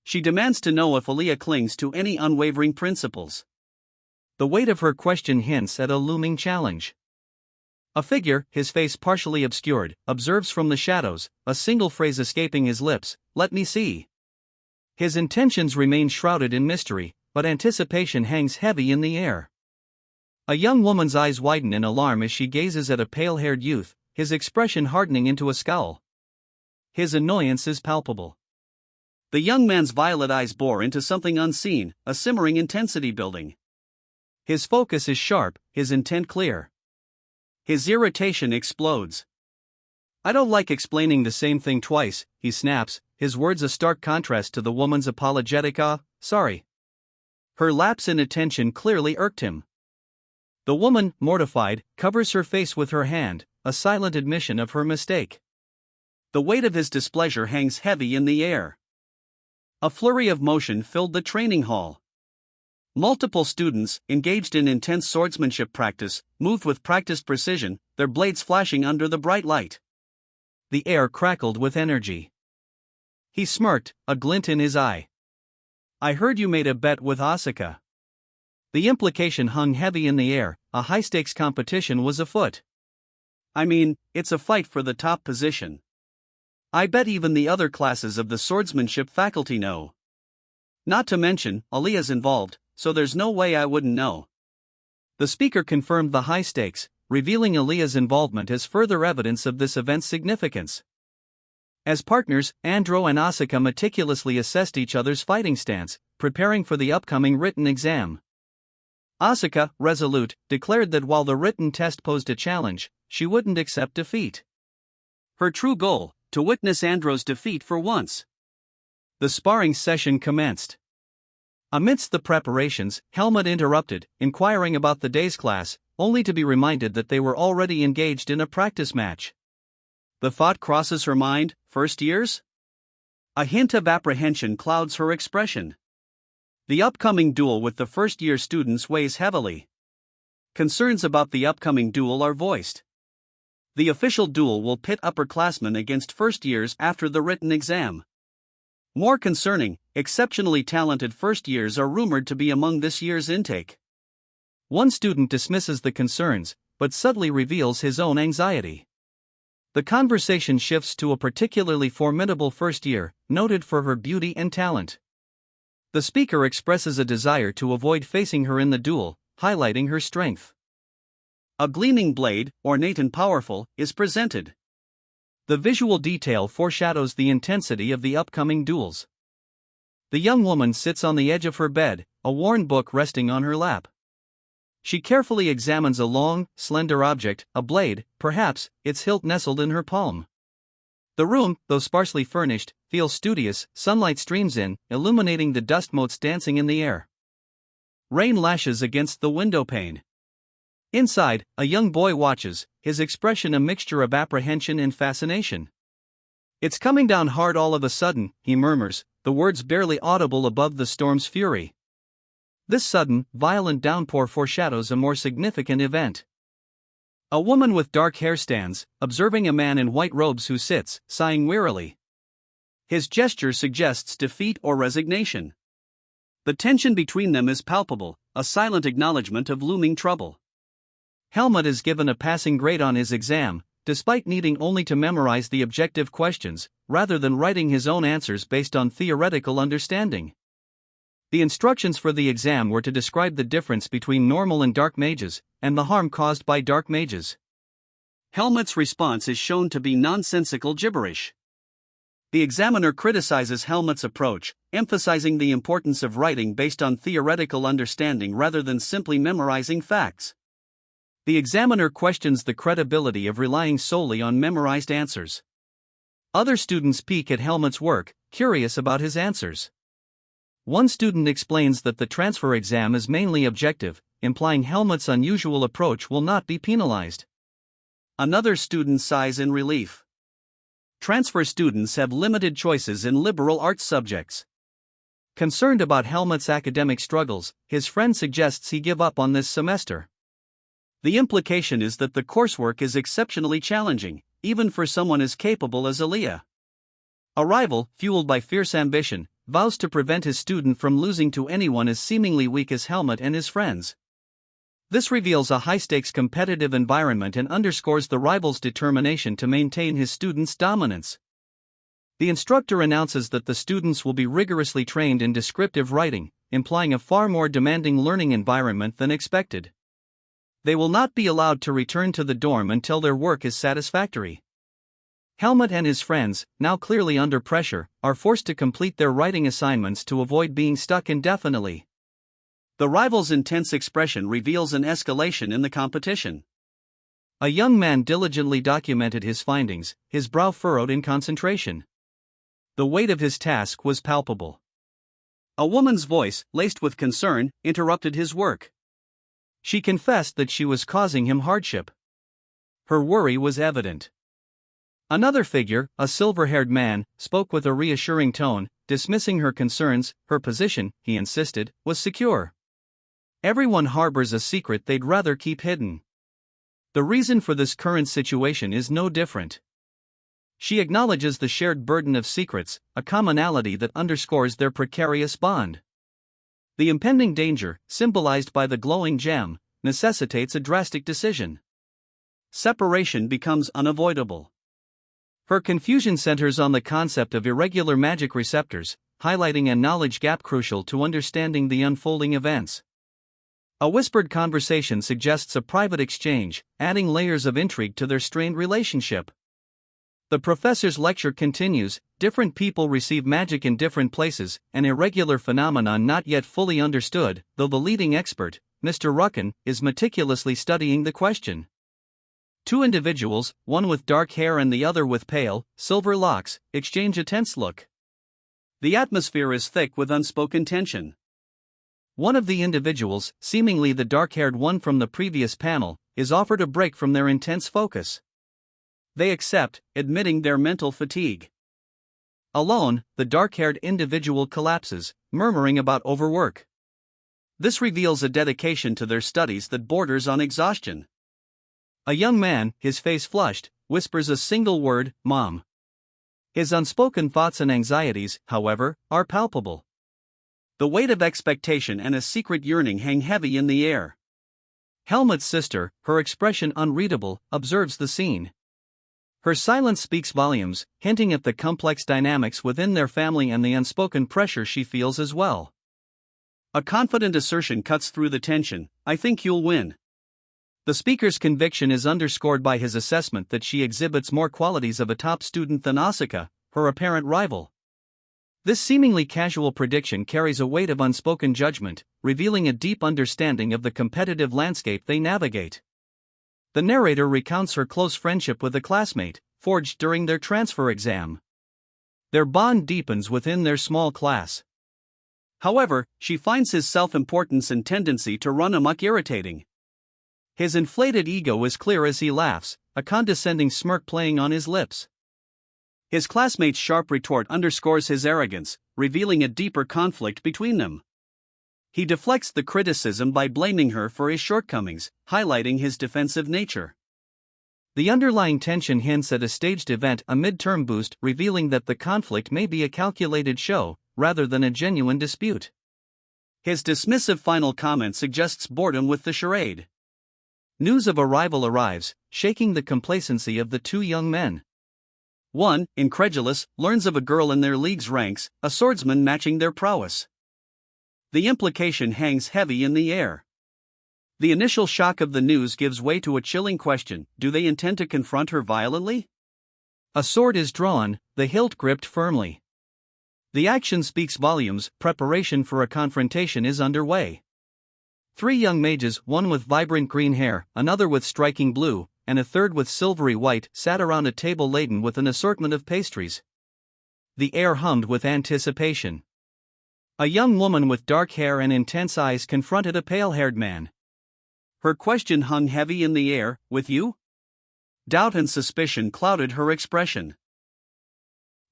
She demands to know if Aliyah clings to any unwavering principles. The weight of her question hints at a looming challenge. A figure, his face partially obscured, observes from the shadows, a single phrase escaping his lips, "Let me see." His intentions remain shrouded in mystery, but anticipation hangs heavy in the air. A young woman's eyes widen in alarm as she gazes at a pale-haired youth, his expression hardening into a scowl. His annoyance is palpable. The young man's violet eyes bore into something unseen, a simmering intensity building. His focus is sharp, his intent clear. His irritation explodes. "I don't like explaining the same thing twice," he snaps, his words a stark contrast to the woman's apologetic sorry. Her lapse in attention clearly irked him. The woman, mortified, covers her face with her hand, a silent admission of her mistake. The weight of his displeasure hangs heavy in the air. A flurry of motion filled the training hall. Multiple students, engaged in intense swordsmanship practice, moved with practiced precision, their blades flashing under the bright light. The air crackled with energy. He smirked, a glint in his eye. "I heard you made a bet with Asuka." The implication hung heavy in the air, a high-stakes competition was afoot. "I mean, it's a fight for the top position. I bet even the other classes of the swordsmanship faculty know. Not to mention, Aliyah's involved, so there's no way I wouldn't know." The speaker confirmed the high stakes, revealing Aliyah's involvement as further evidence of this event's significance. As partners, Andro and Asuka meticulously assessed each other's fighting stance, preparing for the upcoming written exam. Asuka, resolute, declared that while the written test posed a challenge, she wouldn't accept defeat. Her true goal, to witness Andro's defeat for once. The sparring session commenced. Amidst the preparations, Helmut interrupted, inquiring about the day's class, only to be reminded that they were already engaged in a practice match. The thought crosses her mind, first years? A hint of apprehension clouds her expression. The upcoming duel with the first-year students weighs heavily. Concerns about the upcoming duel are voiced. The official duel will pit upperclassmen against first-years after the written exam. More concerning, exceptionally talented first-years are rumored to be among this year's intake. One student dismisses the concerns, but subtly reveals his own anxiety. The conversation shifts to a particularly formidable first-year, noted for her beauty and talent. The speaker expresses a desire to avoid facing her in the duel, highlighting her strength. A gleaming blade, ornate and powerful, is presented. The visual detail foreshadows the intensity of the upcoming duels. The young woman sits on the edge of her bed, a worn book resting on her lap. She carefully examines a long, slender object, a blade, perhaps, its hilt nestled in her palm. The room, though sparsely furnished, feels studious, sunlight streams in, illuminating the dust motes dancing in the air. Rain lashes against the window pane. Inside, a young boy watches, his expression a mixture of apprehension and fascination. "It's coming down hard all of a sudden," he murmurs, the words barely audible above the storm's fury. This sudden, violent downpour foreshadows a more significant event. A woman with dark hair stands, observing a man in white robes who sits, sighing wearily. His gesture suggests defeat or resignation. The tension between them is palpable, a silent acknowledgement of looming trouble. Helmut is given a passing grade on his exam, despite needing only to memorize the objective questions, rather than writing his own answers based on theoretical understanding. The instructions for the exam were to describe the difference between normal and dark mages, and the harm caused by dark mages. Helmut's response is shown to be nonsensical gibberish. The examiner criticizes Helmut's approach, emphasizing the importance of writing based on theoretical understanding rather than simply memorizing facts. The examiner questions the credibility of relying solely on memorized answers. Other students peek at Helmut's work, curious about his answers. One student explains that the transfer exam is mainly objective, implying Helmut's unusual approach will not be penalized. Another student sighs in relief. Transfer students have limited choices in liberal arts subjects. Concerned about Helmut's academic struggles, his friend suggests he give up on this semester. The implication is that the coursework is exceptionally challenging, even for someone as capable as Aliyah. A rival, fueled by fierce ambition, vows to prevent his student from losing to anyone as seemingly weak as Helmut and his friends. This reveals a high-stakes competitive environment and underscores the rival's determination to maintain his student's dominance. The instructor announces that the students will be rigorously trained in descriptive writing, implying a far more demanding learning environment than expected. They will not be allowed to return to the dorm until their work is satisfactory. Helmut and his friends, now clearly under pressure, are forced to complete their writing assignments to avoid being stuck indefinitely. The rival's intense expression reveals an escalation in the competition. A young man diligently documented his findings, his brow furrowed in concentration. The weight of his task was palpable. A woman's voice, laced with concern, interrupted his work. She confessed that she was causing him hardship. Her worry was evident. Another figure, a silver-haired man, spoke with a reassuring tone, dismissing her concerns. Her position, he insisted, was secure. Everyone harbors a secret they'd rather keep hidden. The reason for this current situation is no different. She acknowledges the shared burden of secrets, a commonality that underscores their precarious bond. The impending danger, symbolized by the glowing gem, necessitates a drastic decision. Separation becomes unavoidable. Her confusion centers on the concept of irregular magic receptors, highlighting a knowledge gap crucial to understanding the unfolding events. A whispered conversation suggests a private exchange, adding layers of intrigue to their strained relationship. The professor's lecture continues. Different people receive magic in different places, an irregular phenomenon not yet fully understood, though the leading expert, Mr. Rucken, is meticulously studying the question. Two individuals, one with dark hair and the other with pale, silver locks, exchange a tense look. The atmosphere is thick with unspoken tension. One of the individuals, seemingly the dark-haired one from the previous panel, is offered a break from their intense focus. They accept, admitting their mental fatigue. Alone, the dark-haired individual collapses, murmuring about overwork. This reveals a dedication to their studies that borders on exhaustion. A young man, his face flushed, whispers a single word, "Mom." His unspoken thoughts and anxieties, however, are palpable. The weight of expectation and a secret yearning hang heavy in the air. Helmut's sister, her expression unreadable, observes the scene. Her silence speaks volumes, hinting at the complex dynamics within their family and the unspoken pressure she feels as well. A confident assertion cuts through the tension, "I think you'll win." The speaker's conviction is underscored by his assessment that she exhibits more qualities of a top student than Asuka, her apparent rival. This seemingly casual prediction carries a weight of unspoken judgment, revealing a deep understanding of the competitive landscape they navigate. The narrator recounts her close friendship with a classmate, forged during their transfer exam. Their bond deepens within their small class. However, she finds his self-importance and tendency to run amok irritating. His inflated ego is clear as he laughs, a condescending smirk playing on his lips. His classmate's sharp retort underscores his arrogance, revealing a deeper conflict between them. He deflects the criticism by blaming her for his shortcomings, highlighting his defensive nature. The underlying tension hints at a staged event, a midterm boost, revealing that the conflict may be a calculated show, rather than a genuine dispute. His dismissive final comment suggests boredom with the charade. News of arrival arrives, shaking the complacency of the two young men. One, incredulous, learns of a girl in their league's ranks, a swordsman matching their prowess. The implication hangs heavy in the air. The initial shock of the news gives way to a chilling question: do they intend to confront her violently? A sword is drawn, the hilt gripped firmly. The action speaks volumes, preparation for a confrontation is underway. Three young mages, one with vibrant green hair, another with striking blue, and a third with silvery white, sat around a table laden with an assortment of pastries. The air hummed with anticipation. A young woman with dark hair and intense eyes confronted a pale-haired man. Her question hung heavy in the air: with you? Doubt and suspicion clouded her expression.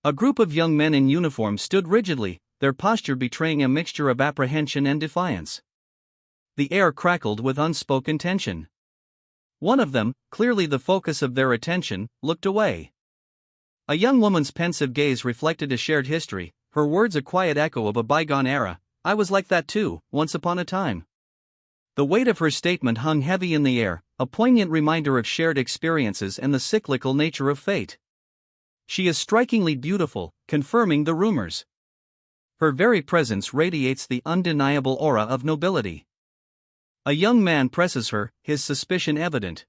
A group of young men in uniform stood rigidly, their posture betraying a mixture of apprehension and defiance. The air crackled with unspoken tension. One of them, clearly the focus of their attention, looked away. A young woman's pensive gaze reflected a shared history, her words a quiet echo of a bygone era: "I was like that too, once upon a time." The weight of her statement hung heavy in the air, a poignant reminder of shared experiences and the cyclical nature of fate. She is strikingly beautiful, confirming the rumors. Her very presence radiates the undeniable aura of nobility. A young man presses her, his suspicion evident.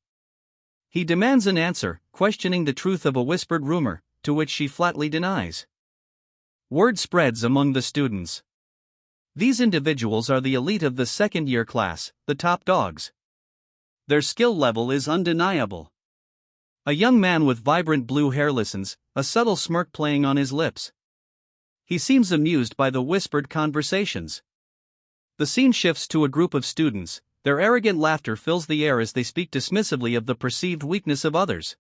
He demands an answer, questioning the truth of a whispered rumor, to which she flatly denies. Word spreads among the students. These individuals are the elite of the second-year class, the top dogs. Their skill level is undeniable. A young man with vibrant blue hair listens, a subtle smirk playing on his lips. He seems amused by the whispered conversations. The scene shifts to a group of students, their arrogant laughter fills the air as they speak dismissively of the perceived weakness of others.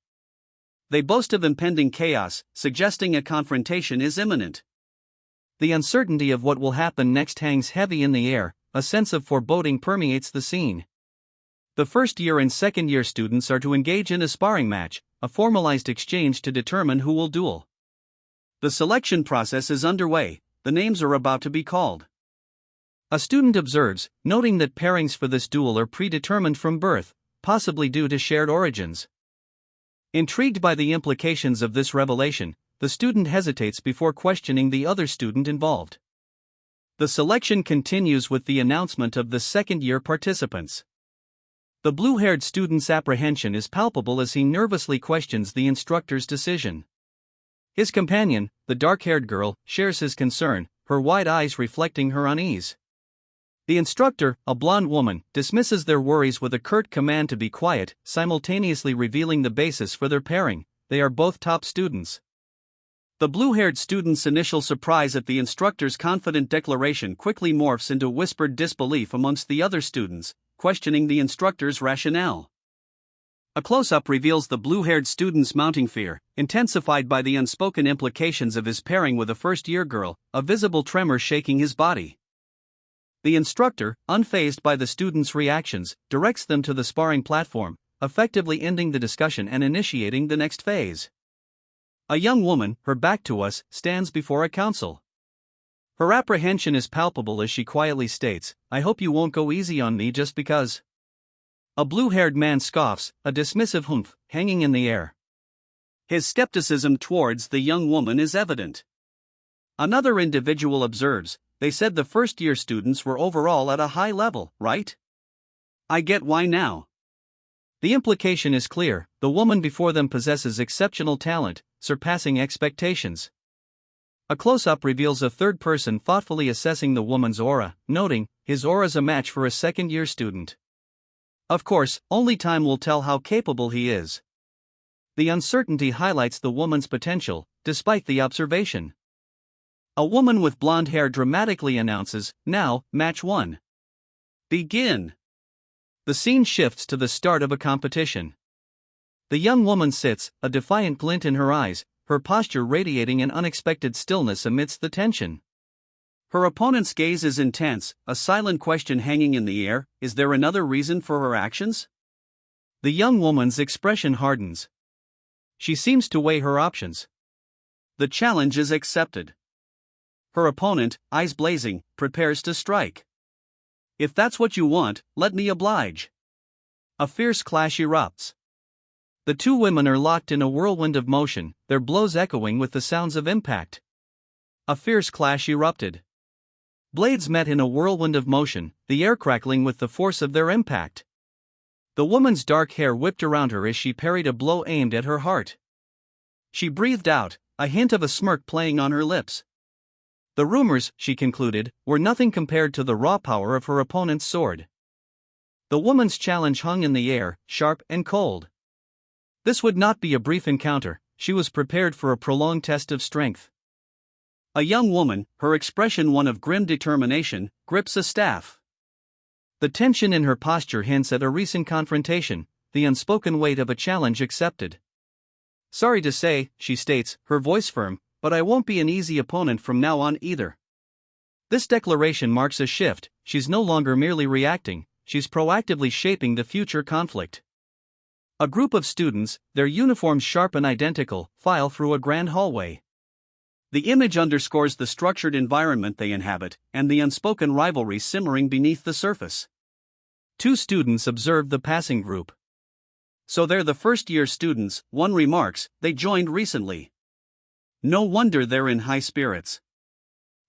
They boast of impending chaos, suggesting a confrontation is imminent. The uncertainty of what will happen next hangs heavy in the air, a sense of foreboding permeates the scene. The first-year and second-year students are to engage in a sparring match, a formalized exchange to determine who will duel. The selection process is underway, the names are about to be called. A student observes, noting that pairings for this duel are predetermined from birth, possibly due to shared origins. Intrigued by the implications of this revelation, the student hesitates before questioning the other student involved. The selection continues with the announcement of the second-year participants. The blue-haired student's apprehension is palpable as he nervously questions the instructor's decision. His companion, the dark-haired girl, shares his concern, her wide eyes reflecting her unease. The instructor, a blonde woman, dismisses their worries with a curt command to be quiet, simultaneously revealing the basis for their pairing: they are both top students. The blue-haired student's initial surprise at the instructor's confident declaration quickly morphs into whispered disbelief amongst the other students, questioning the instructor's rationale. A close-up reveals the blue-haired student's mounting fear, intensified by the unspoken implications of his pairing with a first-year girl, a visible tremor shaking his body. The instructor, unfazed by the students' reactions, directs them to the sparring platform, effectively ending the discussion and initiating the next phase. A young woman, her back to us, stands before a council. Her apprehension is palpable as she quietly states, "I hope you won't go easy on me just because." A blue-haired man scoffs, a dismissive humph hanging in the air. His skepticism towards the young woman is evident. Another individual observes, "They said the first-year students were overall at a high level, right? I get why now." The implication is clear: the woman before them possesses exceptional talent, surpassing expectations. A close-up reveals a third person thoughtfully assessing the woman's aura, noting, "His aura's a match for a second-year student." Of course, only time will tell how capable he is. The uncertainty highlights the woman's potential, despite the observation. A woman with blonde hair dramatically announces, "Now, match 1. Begin." The scene shifts to the start of a competition. The young woman sits, a defiant glint in her eyes, her posture radiating an unexpected stillness amidst the tension. Her opponent's gaze is intense, a silent question hanging in the air: is there another reason for her actions? The young woman's expression hardens. She seems to weigh her options. The challenge is accepted. Her opponent, eyes blazing, prepares to strike. If that's what you want, let me oblige. A fierce clash erupts. The two women are locked in a whirlwind of motion, their blows echoing with the sounds of impact. A fierce clash erupted. Blades met in a whirlwind of motion, the air crackling with the force of their impact. The woman's dark hair whipped around her as she parried a blow aimed at her heart. She breathed out, a hint of a smirk playing on her lips. The rumors, she concluded, were nothing compared to the raw power of her opponent's sword. The woman's challenge hung in the air, sharp and cold. This would not be a brief encounter, she was prepared for a prolonged test of strength. A young woman, her expression one of grim determination, grips a staff. The tension in her posture hints at a recent confrontation, the unspoken weight of a challenge accepted. Sorry to say, she states, her voice firm, but I won't be an easy opponent from now on either. This declaration marks a shift, she's no longer merely reacting, she's proactively shaping the future conflict. A group of students, their uniforms sharp and identical, file through a grand hallway. The image underscores the structured environment they inhabit, and the unspoken rivalry simmering beneath the surface. Two students observe the passing group. So they're the first-year students, one remarks, they joined recently. No wonder they're in high spirits.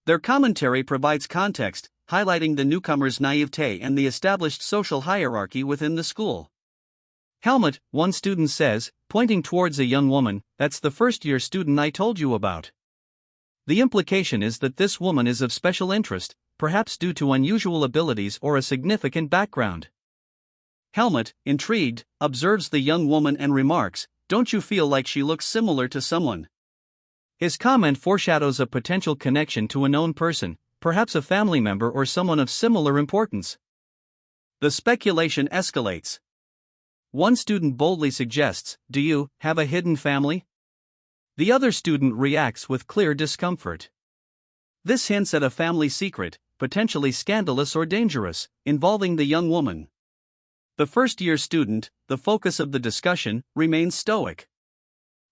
Their commentary provides context, highlighting the newcomer's naivete and the established social hierarchy within the school. Helmut, one student says, pointing towards a young woman, that's the first-year student I told you about. The implication is that this woman is of special interest, perhaps due to unusual abilities or a significant background. Helmut, intrigued, observes the young woman and remarks, "Don't you feel like she looks similar to someone?" His comment foreshadows a potential connection to a known person, perhaps a family member or someone of similar importance. The speculation escalates. One student boldly suggests, "Do you have a hidden family?" The other student reacts with clear discomfort. This hints at a family secret, potentially scandalous or dangerous, involving the young woman. The first-year student, the focus of the discussion, remains stoic.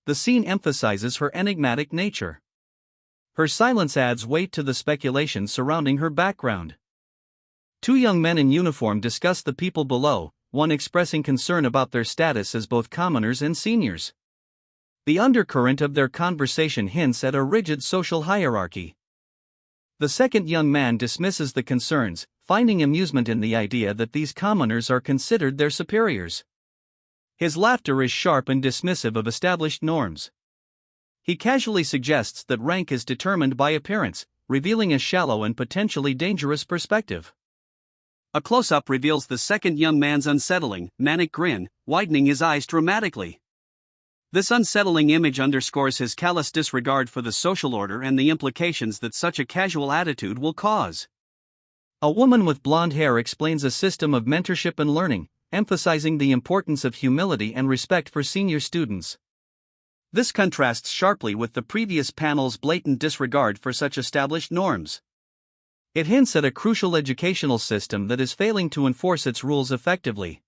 The scene emphasizes her enigmatic nature. Her silence adds weight to the speculation surrounding her background. Two young men in uniform discuss the people below, one expressing concern about their status as both commoners and seniors. The undercurrent of their conversation hints at a rigid social hierarchy. The second young man dismisses the concerns, finding amusement in the idea that these commoners are considered their superiors. His laughter is sharp and dismissive of established norms. He casually suggests that rank is determined by appearance, revealing a shallow and potentially dangerous perspective. A close-up reveals the second young man's unsettling, manic grin, widening his eyes dramatically. This unsettling image underscores his callous disregard for the social order and the implications that such a casual attitude will cause. A woman with blonde hair explains a system of mentorship and learning, emphasizing the importance of humility and respect for senior students. This contrasts sharply with the previous panel's blatant disregard for such established norms. It hints at a crucial educational system that is failing to enforce its rules effectively.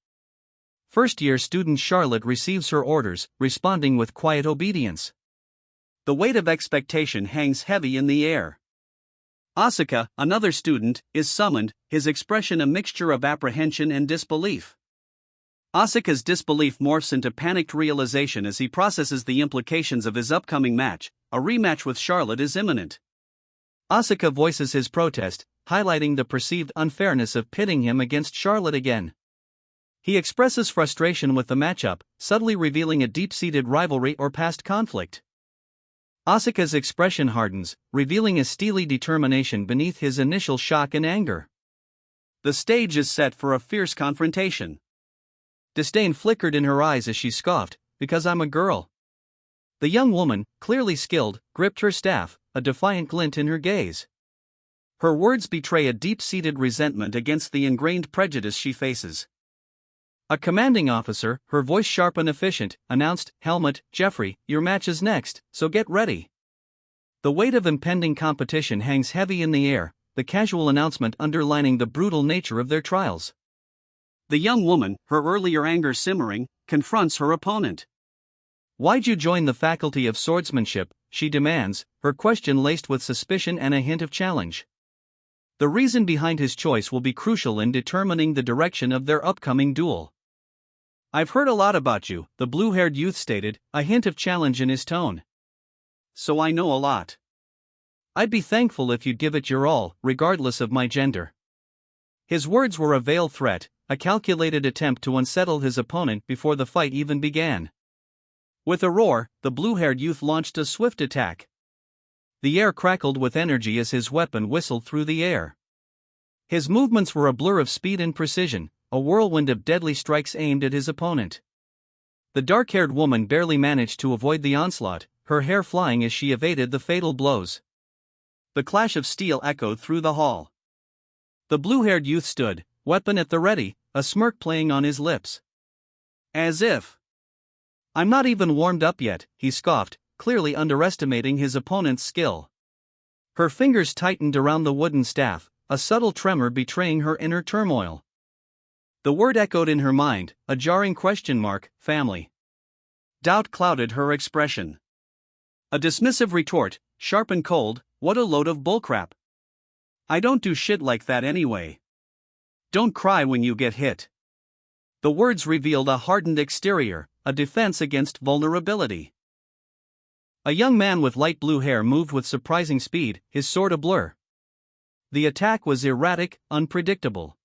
First-year student Charlotte receives her orders, responding with quiet obedience. The weight of expectation hangs heavy in the air. Asuka, another student, is summoned, his expression a mixture of apprehension and disbelief. Asuka's disbelief morphs into panicked realization as he processes the implications of his upcoming match. A rematch with Charlotte is imminent. Asuka voices his protest, highlighting the perceived unfairness of pitting him against Charlotte again. He expresses frustration with the matchup, subtly revealing a deep-seated rivalry or past conflict. Asuka's expression hardens, revealing a steely determination beneath his initial shock and anger. The stage is set for a fierce confrontation. Disdain flickered in her eyes as she scoffed, "Because I'm a girl." The young woman, clearly skilled, gripped her staff, a defiant glint in her gaze. Her words betray a deep-seated resentment against the ingrained prejudice she faces. A commanding officer, her voice sharp and efficient, announced, "Helmut, Jeffrey, your match is next, so get ready." The weight of impending competition hangs heavy in the air, the casual announcement underlining the brutal nature of their trials. The young woman, her earlier anger simmering, confronts her opponent. "Why'd you join the faculty of swordsmanship?" she demands, her question laced with suspicion and a hint of challenge. The reason behind his choice will be crucial in determining the direction of their upcoming duel. "I've heard a lot about you," the blue-haired youth stated, a hint of challenge in his tone. "So I know a lot. I'd be thankful if you'd give it your all, regardless of my gender." His words were a veiled threat, a calculated attempt to unsettle his opponent before the fight even began. With a roar, the blue-haired youth launched a swift attack. The air crackled with energy as his weapon whistled through the air. His movements were a blur of speed and precision, a whirlwind of deadly strikes aimed at his opponent. The dark-haired woman barely managed to avoid the onslaught, her hair flying as she evaded the fatal blows. The clash of steel echoed through the hall. The blue-haired youth stood, weapon at the ready, a smirk playing on his lips. "As if. I'm not even warmed up yet," he scoffed, clearly underestimating his opponent's skill. Her fingers tightened around the wooden staff, a subtle tremor betraying her inner turmoil. The word echoed in her mind, a jarring question mark, family. Doubt clouded her expression. A dismissive retort, sharp and cold, "What a load of bullcrap. I don't do shit like that anyway. Don't cry when you get hit." The words revealed a hardened exterior, a defense against vulnerability. A young man with light blue hair moved with surprising speed, his sword a blur. The attack was erratic, unpredictable.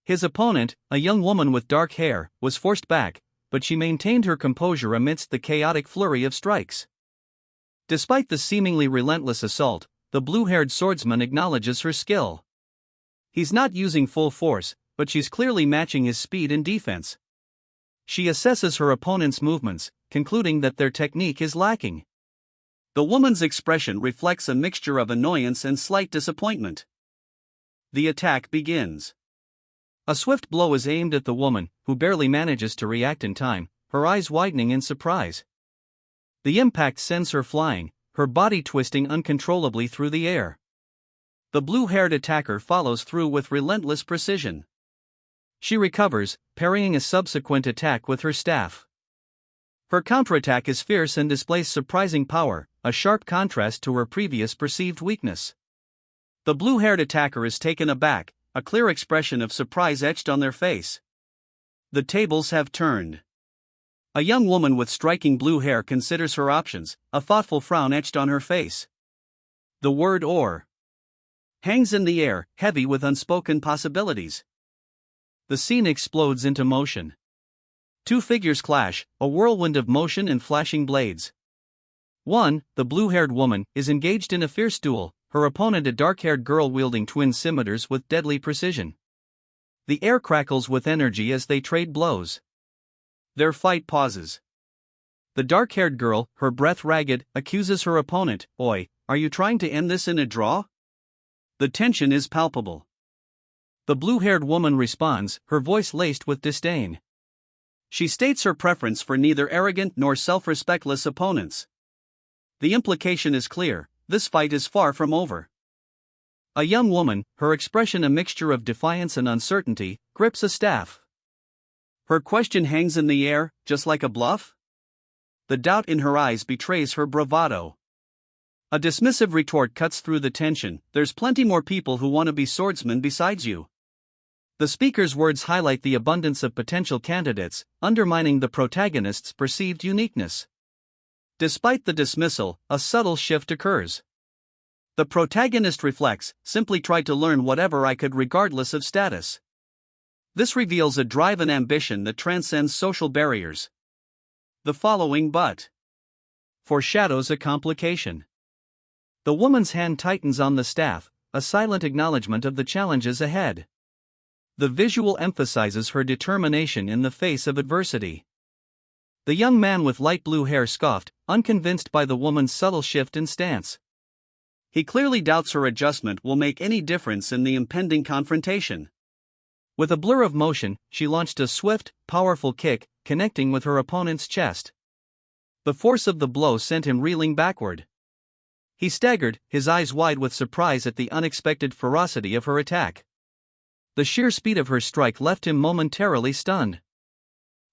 His opponent, a young woman with dark hair, was forced back, but she maintained her composure amidst the chaotic flurry of strikes. Despite the seemingly relentless assault, the blue-haired swordsman acknowledges her skill. He's not using full force, but she's clearly matching his speed and defense. She assesses her opponent's movements, concluding that their technique is lacking. The woman's expression reflects a mixture of annoyance and slight disappointment. The attack begins. A swift blow is aimed at the woman, who barely manages to react in time, her eyes widening in surprise. The impact sends her flying, her body twisting uncontrollably through the air. The blue-haired attacker follows through with relentless precision. She recovers, parrying a subsequent attack with her staff. Her counterattack is fierce and displays surprising power, a sharp contrast to her previous perceived weakness. The blue-haired attacker is taken aback, a clear expression of surprise etched on their face. The tables have turned. A young woman with striking blue hair considers her options, a thoughtful frown etched on her face. The word "or" hangs in the air, heavy with unspoken possibilities. The scene explodes into motion. Two figures clash, a whirlwind of motion and flashing blades. One, the blue-haired woman, is engaged in a fierce duel, her opponent a dark-haired girl wielding twin scimitars with deadly precision. The air crackles with energy as they trade blows. Their fight pauses. The dark-haired girl, her breath ragged, accuses her opponent, "Oi, are you trying to end this in a draw?" The tension is palpable. The blue-haired woman responds, her voice laced with disdain. She states her preference for neither arrogant nor self-respectless opponents. The implication is clear: this fight is far from over. A young woman, her expression a mixture of defiance and uncertainty, grips a staff. Her question hangs in the air, just like a bluff? The doubt in her eyes betrays her bravado. A dismissive retort cuts through the tension: "There's plenty more people who want to be swordsmen besides you." The speaker's words highlight the abundance of potential candidates, undermining the protagonist's perceived uniqueness. Despite the dismissal, a subtle shift occurs. The protagonist reflects, "Simply tried to learn whatever I could regardless of status." This reveals a drive and ambition that transcends social barriers. The following but foreshadows a complication. The woman's hand tightens on the staff, a silent acknowledgement of the challenges ahead. The visual emphasizes her determination in the face of adversity. The young man with light blue hair scoffed, unconvinced by the woman's subtle shift in stance. He clearly doubts her adjustment will make any difference in the impending confrontation. With a blur of motion, she launched a swift, powerful kick, connecting with her opponent's chest. The force of the blow sent him reeling backward. He staggered, his eyes wide with surprise at the unexpected ferocity of her attack. The sheer speed of her strike left him momentarily stunned.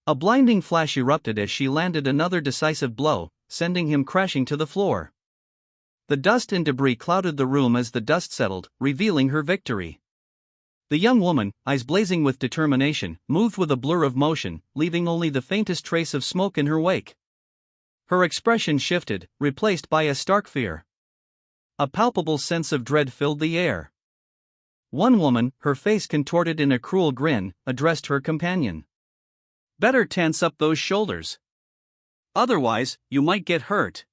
A blinding flash erupted as she landed another decisive blow, sending him crashing to the floor. The dust and debris clouded the room as the dust settled, revealing her victory. The young woman, eyes blazing with determination, moved with a blur of motion, leaving only the faintest trace of smoke in her wake. Her expression shifted, replaced by a stark fear. A palpable sense of dread filled the air. One woman, her face contorted in a cruel grin, addressed her companion. "Better tense up those shoulders. Otherwise, you might get hurt."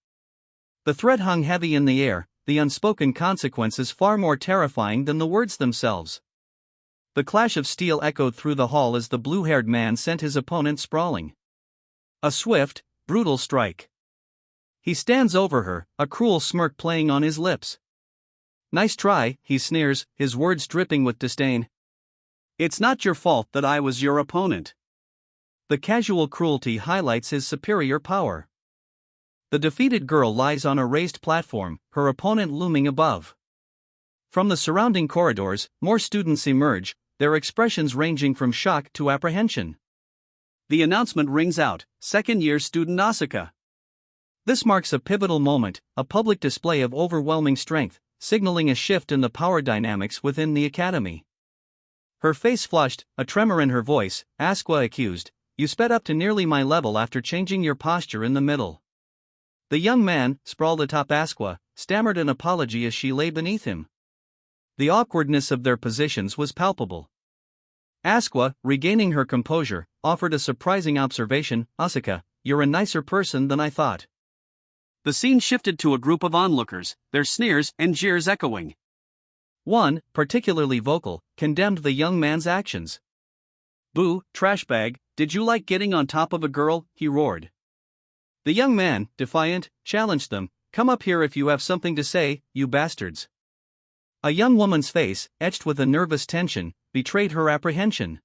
The threat hung heavy in the air, the unspoken consequences far more terrifying than the words themselves. The clash of steel echoed through the hall as the blue-haired man sent his opponent sprawling. A swift, brutal strike. He stands over her, a cruel smirk playing on his lips. "Nice try," he sneers, his words dripping with disdain. "It's not your fault that I was your opponent." The casual cruelty highlights his superior power. The defeated girl lies on a raised platform, her opponent looming above. From the surrounding corridors, more students emerge, their expressions ranging from shock to apprehension. The announcement rings out, second-year student Asuka. This marks a pivotal moment, a public display of overwhelming strength, signaling a shift in the power dynamics within the academy. Her face flushed, a tremor in her voice, Asuka accused, "You sped up to nearly my level after changing your posture in the middle." The young man, sprawled atop Asuka, stammered an apology as she lay beneath him. The awkwardness of their positions was palpable. Asuka, regaining her composure, offered a surprising observation, "Asuka, you're a nicer person than I thought." The scene shifted to a group of onlookers, their sneers and jeers echoing. One, particularly vocal, condemned the young man's actions. "Boo, trash bag, did you like getting on top of a girl?" he roared. The young man, defiant, challenged them, "Come up here if you have something to say, you bastards." A young woman's face, etched with a nervous tension, betrayed her apprehension.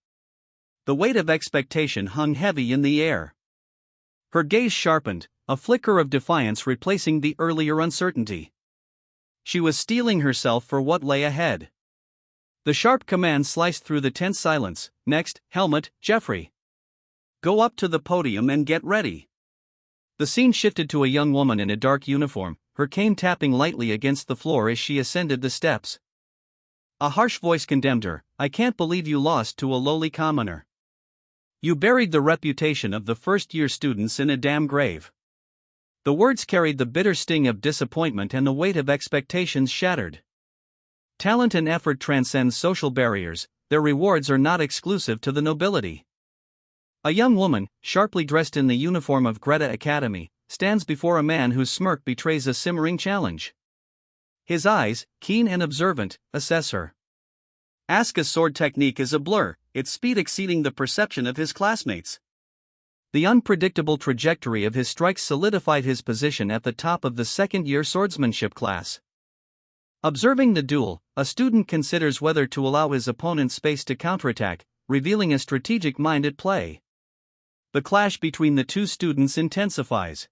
The weight of expectation hung heavy in the air. Her gaze sharpened, a flicker of defiance replacing the earlier uncertainty. She was steeling herself for what lay ahead. The sharp command sliced through the tense silence. "Next, Helmut, Jeffrey. Go up to the podium and get ready." The scene shifted to a young woman in a dark uniform, her cane tapping lightly against the floor as she ascended the steps. A harsh voice condemned her, "I can't believe you lost to a lowly commoner. You buried the reputation of the first-year students in a damn grave." The words carried the bitter sting of disappointment and the weight of expectations shattered. Talent and effort transcend social barriers, their rewards are not exclusive to the nobility. A young woman, sharply dressed in the uniform of Greta Academy, stands before a man whose smirk betrays a simmering challenge. His eyes, keen and observant, assess her. Asuka's sword technique is a blur, its speed exceeding the perception of his classmates. The unpredictable trajectory of his strikes solidified his position at the top of the second-year swordsmanship class. Observing the duel, a student considers whether to allow his opponent space to counterattack, revealing a strategic mind at play. The clash between the two students intensifies.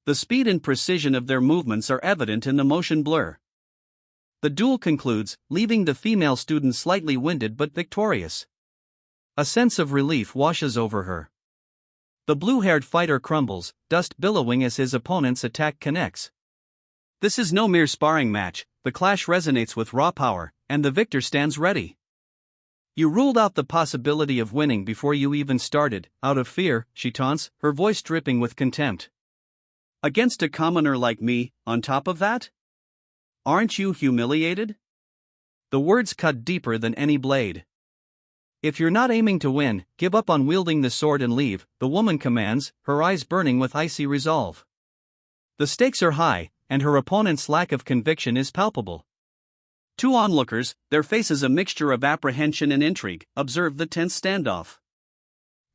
The speed and precision of their movements are evident in the motion blur. The duel concludes, leaving the female student slightly winded but victorious. A sense of relief washes over her. The blue-haired fighter crumbles, dust billowing as his opponent's attack connects. This is no mere sparring match, the clash resonates with raw power, and the victor stands ready. "You ruled out the possibility of winning before you even started, out of fear," she taunts, her voice dripping with contempt. "Against a commoner like me, on top of that? Aren't you humiliated?" The words cut deeper than any blade. "If you're not aiming to win, give up on wielding the sword and leave," the woman commands, her eyes burning with icy resolve. The stakes are high, and her opponent's lack of conviction is palpable. Two onlookers, their faces a mixture of apprehension and intrigue, observe the tense standoff.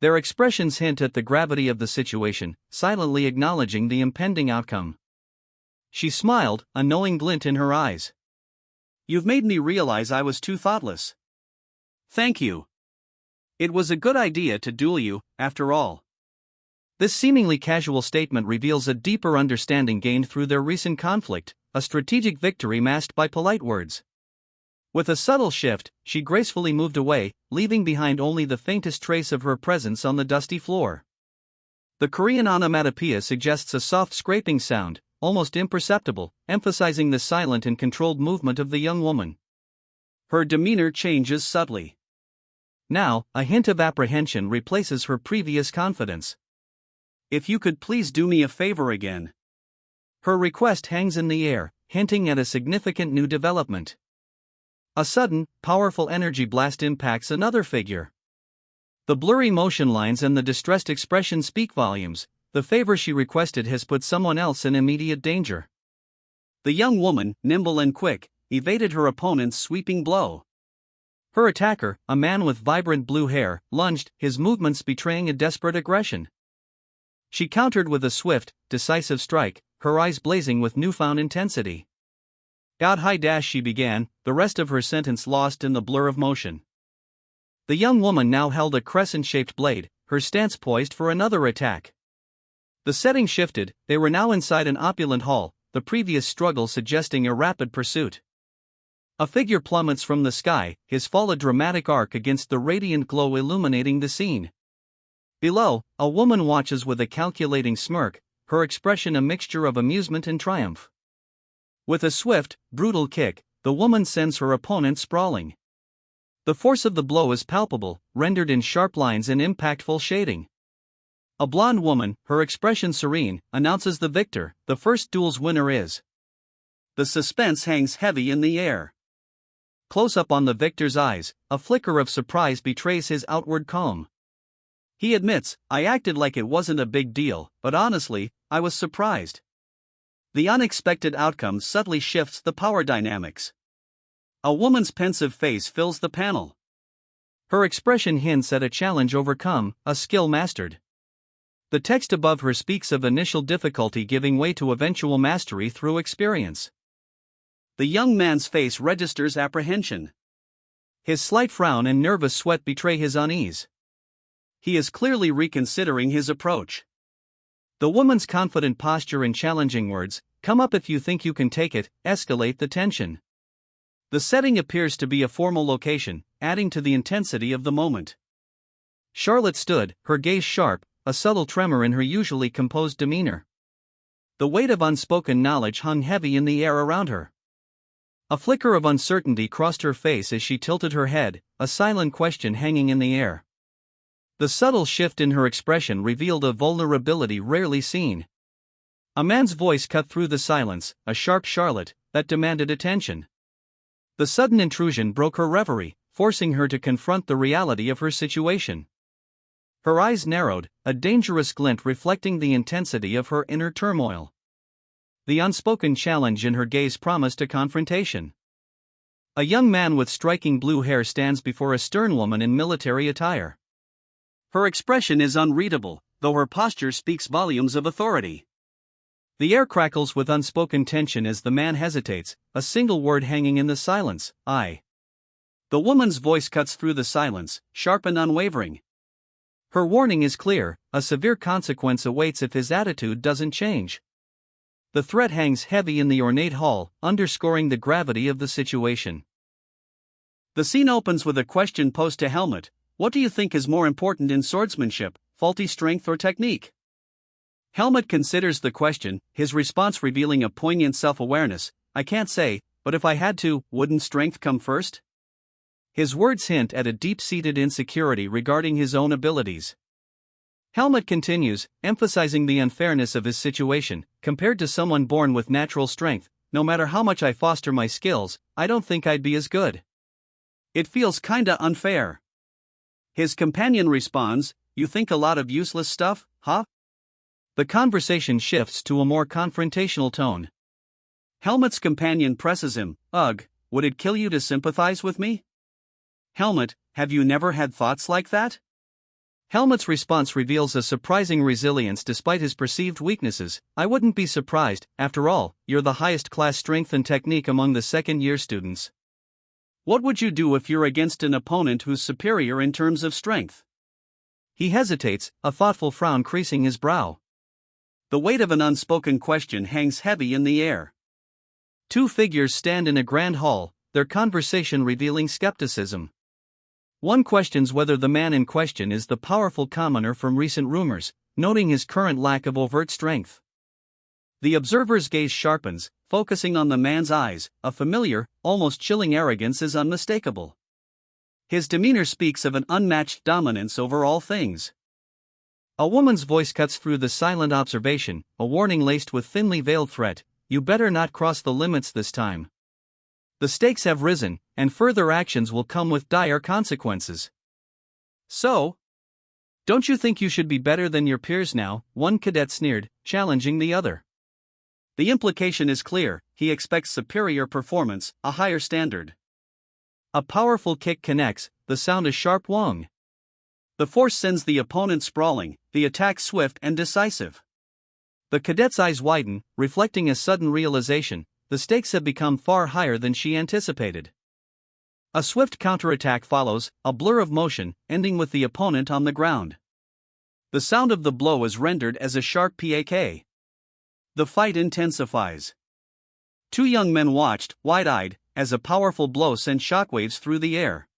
Their expressions hint at the gravity of the situation, silently acknowledging the impending outcome. She smiled, a knowing glint in her eyes. "You've made me realize I was too thoughtless. Thank you. It was a good idea to duel you, after all." This seemingly casual statement reveals a deeper understanding gained through their recent conflict, a strategic victory masked by polite words. With a subtle shift, she gracefully moved away, leaving behind only the faintest trace of her presence on the dusty floor. The Korean onomatopoeia suggests a soft scraping sound, almost imperceptible, emphasizing the silent and controlled movement of the young woman. Her demeanor changes subtly. Now, a hint of apprehension replaces her previous confidence. "If you could please do me a favor again." Her request hangs in the air, hinting at a significant new development. A sudden, powerful energy blast impacts another figure. The blurry motion lines and the distressed expression speak volumes. The favor she requested has put someone else in immediate danger. The young woman, nimble and quick, evaded her opponent's sweeping blow. Her attacker, a man with vibrant blue hair, lunged, his movements betraying a desperate aggression. She countered with a swift, decisive strike, her eyes blazing with newfound intensity. "God high dash," she began, the rest of her sentence lost in the blur of motion. The young woman now held a crescent-shaped blade, her stance poised for another attack. The setting shifted, they were now inside an opulent hall, the previous struggle suggesting a rapid pursuit. A figure plummets from the sky, his fall a dramatic arc against the radiant glow illuminating the scene. Below, a woman watches with a calculating smirk, her expression a mixture of amusement and triumph. With a swift, brutal kick, the woman sends her opponent sprawling. The force of the blow is palpable, rendered in sharp lines and impactful shading. A blonde woman, her expression serene, announces the victor. The first duel's winner is. The suspense hangs heavy in the air. Close up on the victor's eyes, a flicker of surprise betrays his outward calm. He admits, "I acted like it wasn't a big deal, but honestly, I was surprised." The unexpected outcome subtly shifts the power dynamics. A woman's pensive face fills the panel. Her expression hints at a challenge overcome, a skill mastered. The text above her speaks of initial difficulty giving way to eventual mastery through experience. The young man's face registers apprehension. His slight frown and nervous sweat betray his unease. He is clearly reconsidering his approach. The woman's confident posture and challenging words, "Come up if you think you can take it," escalate the tension. The setting appears to be a formal location, adding to the intensity of the moment. Charlotte stood, her gaze sharp, a subtle tremor in her usually composed demeanor. The weight of unspoken knowledge hung heavy in the air around her. A flicker of uncertainty crossed her face as she tilted her head, a silent question hanging in the air. The subtle shift in her expression revealed a vulnerability rarely seen. A man's voice cut through the silence, a sharp "Charlotte," that demanded attention. The sudden intrusion broke her reverie, forcing her to confront the reality of her situation. Her eyes narrowed, a dangerous glint reflecting the intensity of her inner turmoil. The unspoken challenge in her gaze promised a confrontation. A young man with striking blue hair stands before a stern woman in military attire. Her expression is unreadable, though her posture speaks volumes of authority. The air crackles with unspoken tension as the man hesitates, a single word hanging in the silence, "I." The woman's voice cuts through the silence, sharp and unwavering. Her warning is clear, a severe consequence awaits if his attitude doesn't change. The threat hangs heavy in the ornate hall, underscoring the gravity of the situation. The scene opens with a question posed to Helmut: "What do you think is more important in swordsmanship, faulty strength or technique?" Helmut considers the question, his response revealing a poignant self-awareness: "I can't say, but if I had to, wouldn't strength come first?" His words hint at a deep-seated insecurity regarding his own abilities. Helmut continues, emphasizing the unfairness of his situation. "Compared to someone born with natural strength, no matter how much I foster my skills, I don't think I'd be as good. It feels kinda unfair." His companion responds, "You think a lot of useless stuff, huh?" The conversation shifts to a more confrontational tone. Helmut's companion presses him, "Ugh, would it kill you to sympathize with me?" "Helmut, have you never had thoughts like that?" Helmut's response reveals a surprising resilience despite his perceived weaknesses. "I wouldn't be surprised, after all, you're the highest class strength and technique among the second-year students. What would you do if you're against an opponent who's superior in terms of strength?" He hesitates, a thoughtful frown creasing his brow. The weight of an unspoken question hangs heavy in the air. Two figures stand in a grand hall, their conversation revealing skepticism. One questions whether the man in question is the powerful commoner from recent rumors, noting his current lack of overt strength. The observer's gaze sharpens, focusing on the man's eyes. A familiar, almost chilling arrogance is unmistakable. His demeanor speaks of an unmatched dominance over all things. A woman's voice cuts through the silent observation, a warning laced with thinly veiled threat: "You better not cross the limits this time." The stakes have risen, and further actions will come with dire consequences. "So? Don't you think you should be better than your peers now?" one cadet sneered, challenging the other. The implication is clear: he expects superior performance, a higher standard. A powerful kick connects, the sound a sharp whong. The force sends the opponent sprawling, the attack swift and decisive. The cadet's eyes widen, reflecting a sudden realization: the stakes have become far higher than she anticipated. A swift counterattack follows, a blur of motion, ending with the opponent on the ground. The sound of the blow is rendered as a sharp pak. The fight intensifies. Two young men watched, wide-eyed, as a powerful blow sent shockwaves through the air.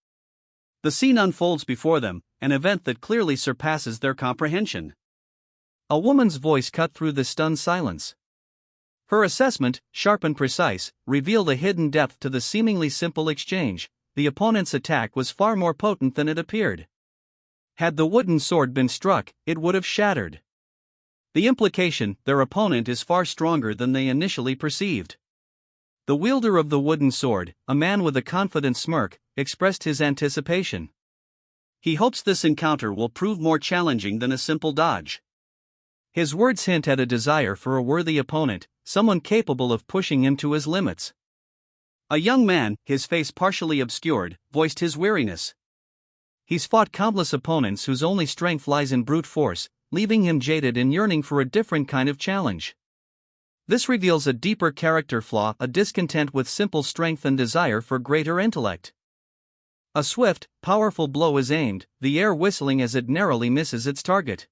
The scene unfolds before them, an event that clearly surpasses their comprehension. A woman's voice cut through the stunned silence. Her assessment, sharp and precise, revealed a hidden depth to the seemingly simple exchange. The opponent's attack was far more potent than it appeared. Had the wooden sword been struck, it would have shattered. The implication: their opponent is far stronger than they initially perceived. The wielder of the wooden sword, a man with a confident smirk, expressed his anticipation. He hopes this encounter will prove more challenging than a simple dodge. His words hint at a desire for a worthy opponent, someone capable of pushing him to his limits. A young man, his face partially obscured, voiced his weariness. He's fought countless opponents whose only strength lies in brute force, leaving him jaded and yearning for a different kind of challenge. This reveals a deeper character flaw, a discontent with simple strength and desire for greater intellect. A swift, powerful blow is aimed, the air whistling as it narrowly misses its target.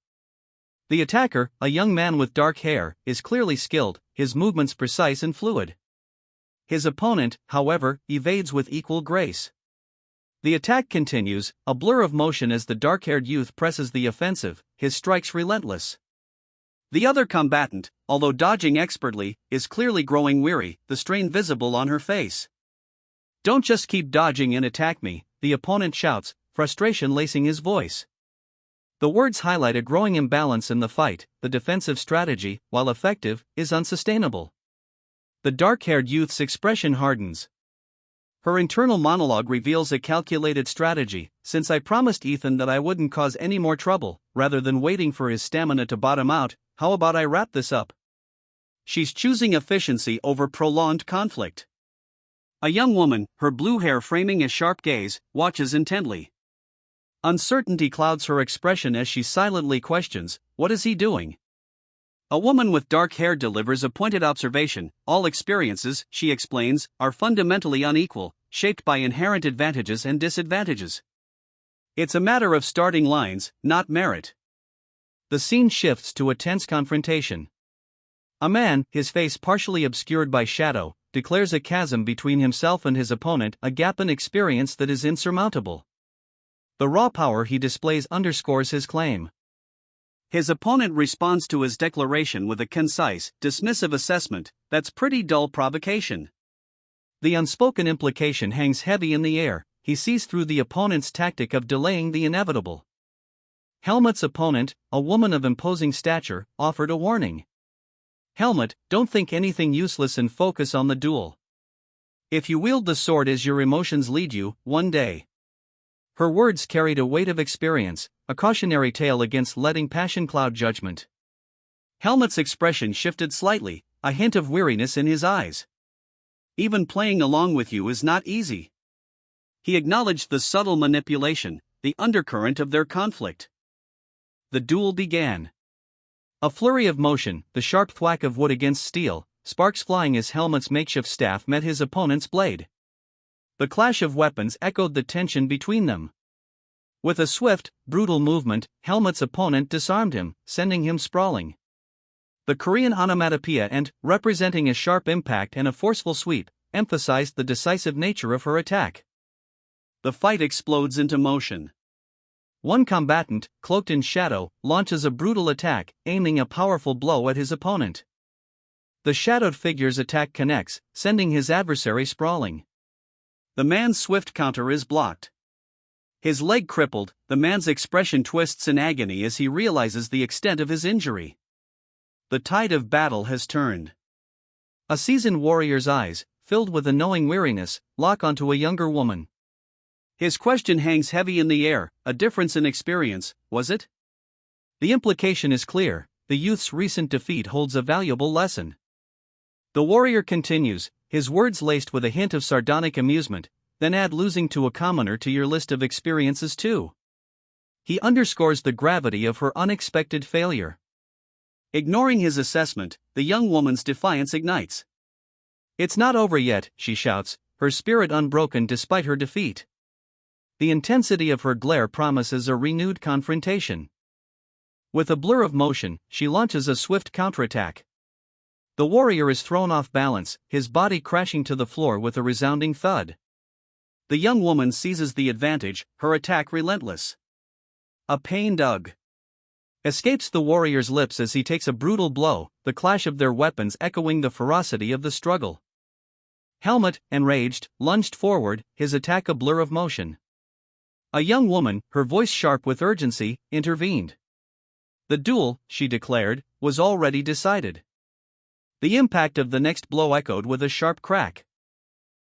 The attacker, a young man with dark hair, is clearly skilled, his movements precise and fluid. His opponent, however, evades with equal grace. The attack continues, a blur of motion as the dark-haired youth presses the offensive, his strikes relentless. The other combatant, although dodging expertly, is clearly growing weary, the strain visible on her face. "Don't just keep dodging and attack me," the opponent shouts, frustration lacing his voice. The words highlight a growing imbalance in the fight. The defensive strategy, while effective, is unsustainable. The dark-haired youth's expression hardens. Her internal monologue reveals a calculated strategy: "Since I promised Ethan that I wouldn't cause any more trouble, rather than waiting for his stamina to bottom out, how about I wrap this up?" She's choosing efficiency over prolonged conflict. A young woman, her blue hair framing a sharp gaze, watches intently. Uncertainty clouds her expression as she silently questions, "What is he doing?" A woman with dark hair delivers a pointed observation: "All experiences," she explains, "are fundamentally unequal, shaped by inherent advantages and disadvantages. It's a matter of starting lines, not merit." The scene shifts to a tense confrontation. A man, his face partially obscured by shadow, declares a chasm between himself and his opponent, a gap in experience that is insurmountable. The raw power he displays underscores his claim. His opponent responds to his declaration with a concise, dismissive assessment: "That's pretty dull provocation." The unspoken implication hangs heavy in the air: he sees through the opponent's tactic of delaying the inevitable. Helmut's opponent, a woman of imposing stature, offered a warning. "Helmut, don't think anything useless and focus on the duel. If you wield the sword as your emotions lead you, one day." Her words carried a weight of experience, a cautionary tale against letting passion cloud judgment. Helmut's expression shifted slightly, a hint of weariness in his eyes. "Even playing along with you is not easy." He acknowledged the subtle manipulation, the undercurrent of their conflict. The duel began. A flurry of motion, the sharp thwack of wood against steel, sparks flying as Helmut's makeshift staff met his opponent's blade. The clash of weapons echoed the tension between them. With a swift, brutal movement, Helmut's opponent disarmed him, sending him sprawling. The Korean onomatopoeia and, representing a sharp impact and a forceful sweep, emphasized the decisive nature of her attack. The fight explodes into motion. One combatant, cloaked in shadow, launches a brutal attack, aiming a powerful blow at his opponent. The shadowed figure's attack connects, sending his adversary sprawling. The man's swift counter is blocked. His leg crippled, the man's expression twists in agony as he realizes the extent of his injury. The tide of battle has turned. A seasoned warrior's eyes, filled with a knowing weariness, lock onto a younger woman. His question hangs heavy in the air. A difference in experience, was it? The implication is clear. The youth's recent defeat holds a valuable lesson. The warrior continues, his words laced with a hint of sardonic amusement. Then add losing to a commoner to your list of experiences too. He underscores the gravity of her unexpected failure. Ignoring his assessment, the young woman's defiance ignites. It's not over yet, she shouts, her spirit unbroken despite her defeat. The intensity of her glare promises a renewed confrontation. With a blur of motion, she launches a swift counterattack. The warrior is thrown off balance, his body crashing to the floor with a resounding thud. The young woman seizes the advantage, her attack relentless. A pained ugh escapes the warrior's lips as he takes a brutal blow, the clash of their weapons echoing the ferocity of the struggle. Helmut, enraged, lunged forward, his attack a blur of motion. A young woman, her voice sharp with urgency, intervened. The duel, she declared, was already decided. The impact of the next blow echoed with a sharp crack.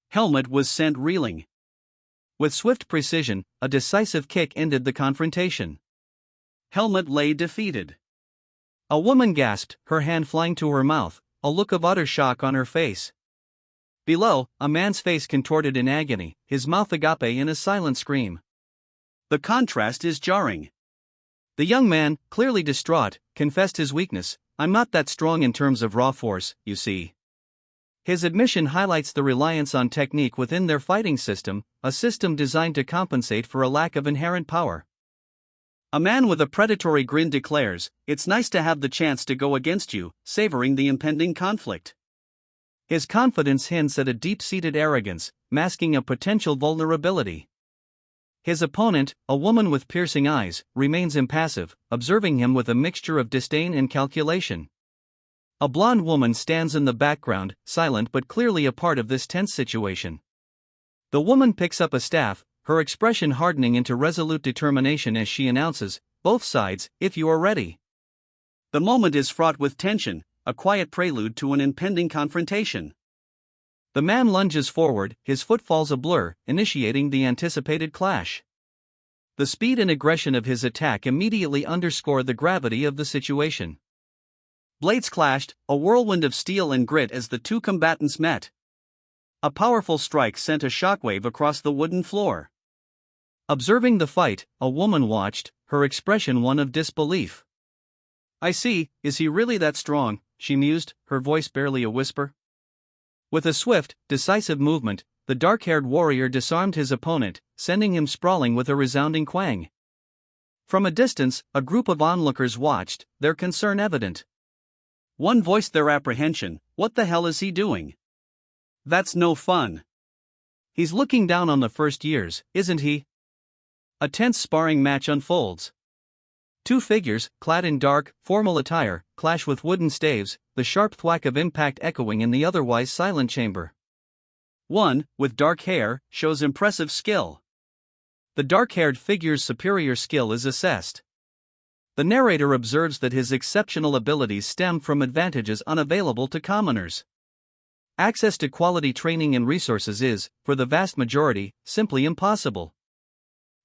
Helmut was sent reeling. With swift precision, a decisive kick ended the confrontation. Helmut lay defeated. A woman gasped, her hand flying to her mouth, a look of utter shock on her face. Below, a man's face contorted in agony, his mouth agape in a silent scream. The contrast is jarring. The young man, clearly distraught, confessed his weakness. I'm not that strong in terms of raw force, you see. His admission highlights the reliance on technique within their fighting system, a system designed to compensate for a lack of inherent power. A man with a predatory grin declares, it's nice to have the chance to go against you, savoring the impending conflict. His confidence hints at a deep-seated arrogance, masking a potential vulnerability. His opponent, a woman with piercing eyes, remains impassive, observing him with a mixture of disdain and calculation. A blonde woman stands in the background, silent but clearly a part of this tense situation. The woman picks up a staff, her expression hardening into resolute determination as she announces, both sides, if you are ready. The moment is fraught with tension, a quiet prelude to an impending confrontation. The man lunges forward, his foot falls a blur, initiating the anticipated clash. The speed and aggression of his attack immediately underscore the gravity of the situation. Blades clashed, a whirlwind of steel and grit as the two combatants met. A powerful strike sent a shockwave across the wooden floor. Observing the fight, a woman watched, her expression one of disbelief. I see, is he really that strong? She mused, her voice barely a whisper. With a swift, decisive movement, the dark-haired warrior disarmed his opponent, sending him sprawling with a resounding quang. From a distance, a group of onlookers watched, their concern evident. One voiced their apprehension, what the hell is he doing? That's no fun. He's looking down on the first years, isn't he? A tense sparring match unfolds. Two figures, clad in dark, formal attire, clash with wooden staves, the sharp thwack of impact echoing in the otherwise silent chamber. One, with dark hair, shows impressive skill. The dark-haired figure's superior skill is assessed. The narrator observes that his exceptional abilities stem from advantages unavailable to commoners. Access to quality training and resources is, for the vast majority, simply impossible.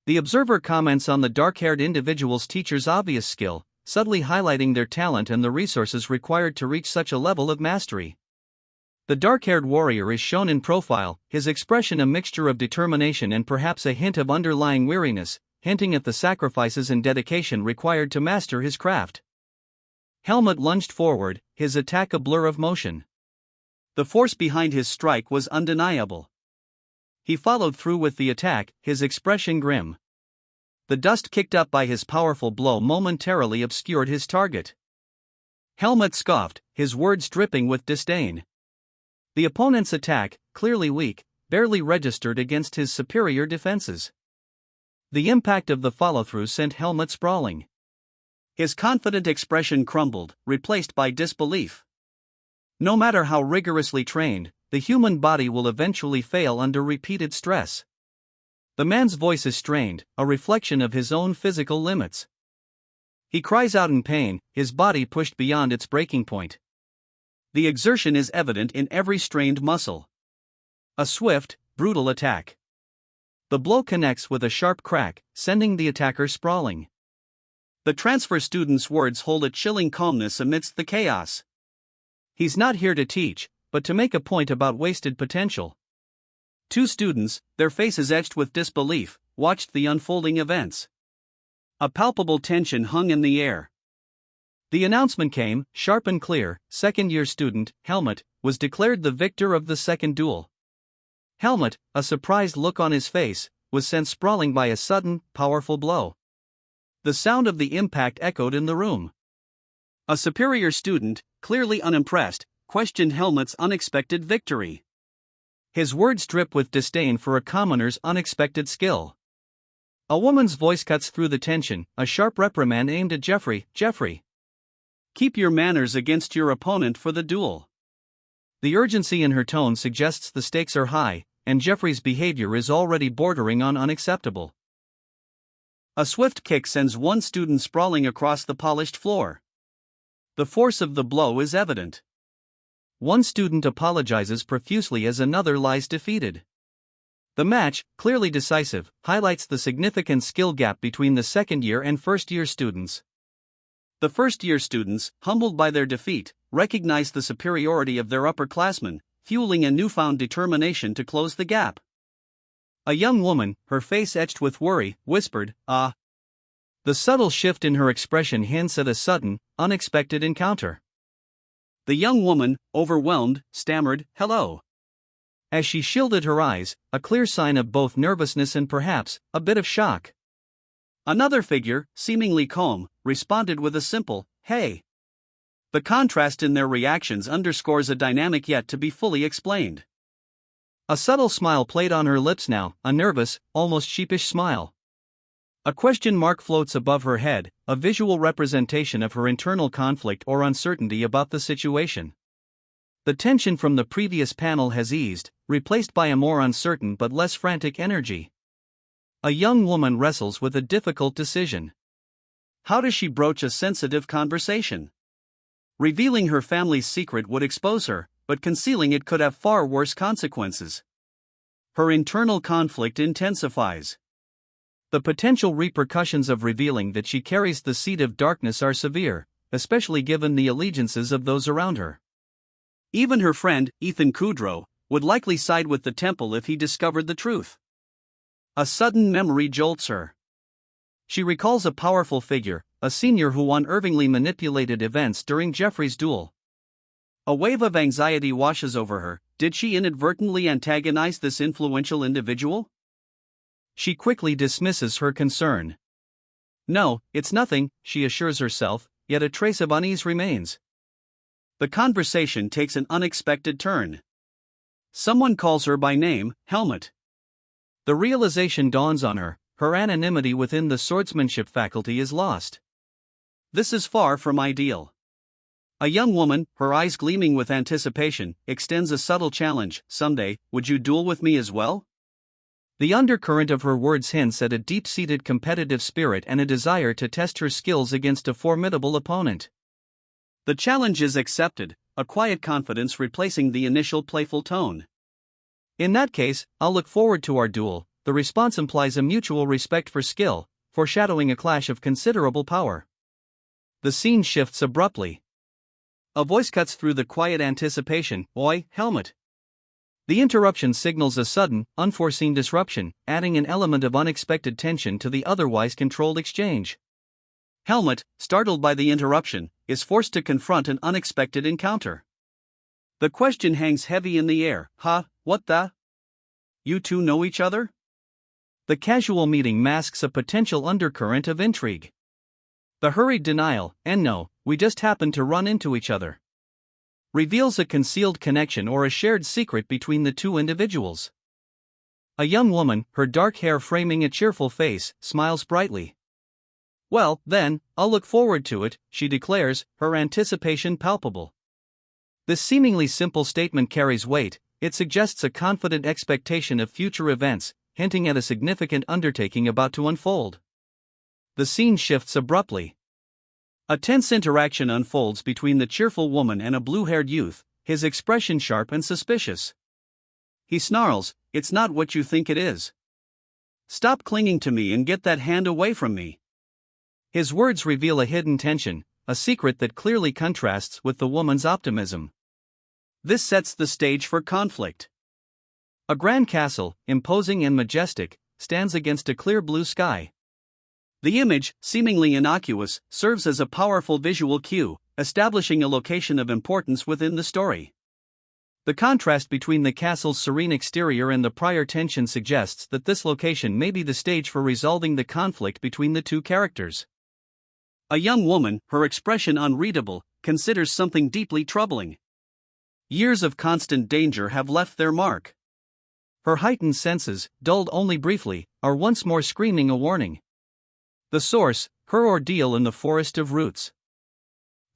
The observer comments on the dark-haired individual's teacher's obvious skill, subtly highlighting their talent and the resources required to reach such a level of mastery. The dark-haired warrior is shown in profile, his expression a mixture of determination and perhaps a hint of underlying weariness, hinting at the sacrifices and dedication required to master his craft. Helmut lunged forward, his attack a blur of motion. The force behind his strike was undeniable. He followed through with the attack, his expression grim. The dust kicked up by his powerful blow momentarily obscured his target. Helmut scoffed, his words dripping with disdain. The opponent's attack, clearly weak, barely registered against his superior defenses. The impact of the follow-through sent Helmut sprawling. His confident expression crumbled, replaced by disbelief. No matter how rigorously trained, the human body will eventually fail under repeated stress. The man's voice is strained, a reflection of his own physical limits. He cries out in pain, his body pushed beyond its breaking point. The exertion is evident in every strained muscle. A swift, brutal attack. The blow connects with a sharp crack, sending the attacker sprawling. The transfer student's words hold a chilling calmness amidst the chaos. He's not here to teach, but to make a point about wasted potential. Two students, their faces etched with disbelief, watched the unfolding events. A palpable tension hung in the air. The announcement came, sharp and clear: second-year student, Helmut, was declared the victor of the second duel. Helmut, a surprised look on his face, was sent sprawling by a sudden, powerful blow. The sound of the impact echoed in the room. A superior student, clearly unimpressed, questioned Helmut's unexpected victory. His words drip with disdain for a commoner's unexpected skill. A woman's voice cuts through the tension, a sharp reprimand aimed at Jeffrey. Jeffrey, keep your manners against your opponent for the duel. The urgency in her tone suggests the stakes are high, and Jeffrey's behavior is already bordering on unacceptable. A swift kick sends one student sprawling across the polished floor. The force of the blow is evident. One student apologizes profusely as another lies defeated. The match, clearly decisive, highlights the significant skill gap between the second-year and first-year students. The first-year students, humbled by their defeat, recognize the superiority of their upperclassmen, fueling a newfound determination to close the gap. A young woman, her face etched with worry, whispered, "Ah." The subtle shift in her expression hints at a sudden, unexpected encounter. The young woman, overwhelmed, stammered, "Hello." As she shielded her eyes, a clear sign of both nervousness and perhaps a bit of shock. Another figure, seemingly calm, responded with a simple, "Hey." The contrast in their reactions underscores a dynamic yet to be fully explained. A subtle smile played on her lips now, a nervous, almost sheepish smile. A question mark floats above her head, a visual representation of her internal conflict or uncertainty about the situation. The tension from the previous panel has eased, replaced by a more uncertain but less frantic energy. A young woman wrestles with a difficult decision. How does she broach a sensitive conversation? Revealing her family's secret would expose her, but concealing it could have far worse consequences. Her internal conflict intensifies. The potential repercussions of revealing that she carries the seed of darkness are severe, especially given the allegiances of those around her. Even her friend, Ethan Kudrow, would likely side with the temple if he discovered the truth. A sudden memory jolts her. She recalls a powerful figure, a senior who unerringly manipulated events during Jeffrey's duel. A wave of anxiety washes over her. Did she inadvertently antagonize this influential individual? She quickly dismisses her concern. No, it's nothing, she assures herself, yet a trace of unease remains. The conversation takes an unexpected turn. Someone calls her by name, Helmut. The realization dawns on her: her anonymity within the swordsmanship faculty is lost. This is far from ideal. A young woman, her eyes gleaming with anticipation, extends a subtle challenge. Someday, would you duel with me as well? The undercurrent of her words hints at a deep-seated competitive spirit and a desire to test her skills against a formidable opponent. The challenge is accepted, a quiet confidence replacing the initial playful tone. In that case, I'll look forward to our duel. The response implies a mutual respect for skill, foreshadowing a clash of considerable power. The scene shifts abruptly. A voice cuts through the quiet anticipation. "Oi, Helmut." The interruption signals a sudden, unforeseen disruption, adding an element of unexpected tension to the otherwise controlled exchange. Helmut, startled by the interruption, is forced to confront an unexpected encounter. The question hangs heavy in the air. "Huh, what the? You two know each other?" The casual meeting masks a potential undercurrent of intrigue. The hurried denial, "And no, we just happened to run into each other," reveals a concealed connection or a shared secret between the two individuals. A young woman, her dark hair framing a cheerful face, smiles brightly. "Well, then, I'll look forward to it," she declares, her anticipation palpable. This seemingly simple statement carries weight. It suggests a confident expectation of future events, hinting at a significant undertaking about to unfold. The scene shifts abruptly. A tense interaction unfolds between the cheerful woman and a blue-haired youth, his expression sharp and suspicious. He snarls, "It's not what you think it is. Stop clinging to me and get that hand away from me." His words reveal a hidden tension, a secret that clearly contrasts with the woman's optimism. This sets the stage for conflict. A grand castle, imposing and majestic, stands against a clear blue sky. The image, seemingly innocuous, serves as a powerful visual cue, establishing a location of importance within the story. The contrast between the castle's serene exterior and the prior tension suggests that this location may be the stage for resolving the conflict between the two characters. A young woman, her expression unreadable, considers something deeply troubling. Years of constant danger have left their mark. Her heightened senses, dulled only briefly, are once more screaming a warning. The source, her ordeal in the forest of roots.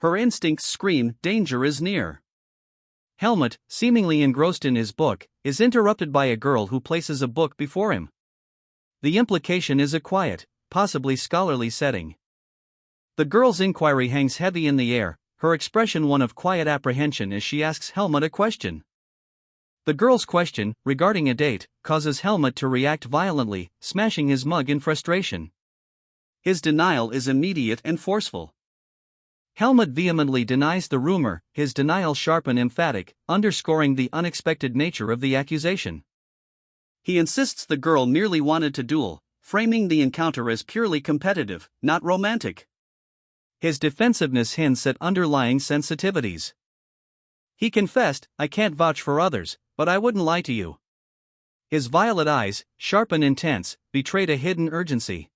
Her instincts scream, danger is near. Helmut, seemingly engrossed in his book, is interrupted by a girl who places a book before him. The implication is a quiet, possibly scholarly setting. The girl's inquiry hangs heavy in the air, her expression one of quiet apprehension as she asks Helmut a question. The girl's question, regarding a date, causes Helmut to react violently, smashing his mug in frustration. His denial is immediate and forceful. Helmut vehemently denies the rumor, his denial sharp and emphatic, underscoring the unexpected nature of the accusation. He insists the girl merely wanted to duel, framing the encounter as purely competitive, not romantic. His defensiveness hints at underlying sensitivities. He confessed, "I can't vouch for others, but I wouldn't lie to you." His violet eyes, sharp and intense, betrayed a hidden urgency.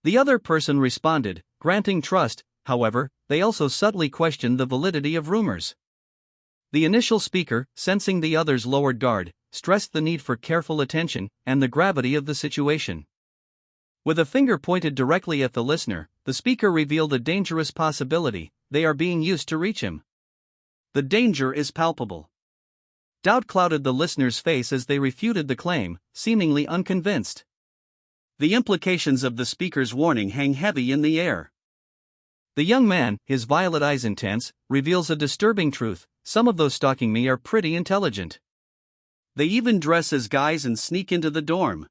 The other person responded, granting trust. However, they also subtly questioned the validity of rumors. The initial speaker, sensing the other's lowered guard, stressed the need for careful attention and the gravity of the situation. With a finger pointed directly at the listener, the speaker revealed a dangerous possibility: they are being used to reach him. The danger is palpable. Doubt clouded the listener's face as they refuted the claim, seemingly unconvinced. The implications of the speaker's warning hang heavy in the air. The young man, his violet eyes intense, reveals a disturbing truth: some of those stalking me are pretty intelligent. They even dress as guys and sneak into the dorm.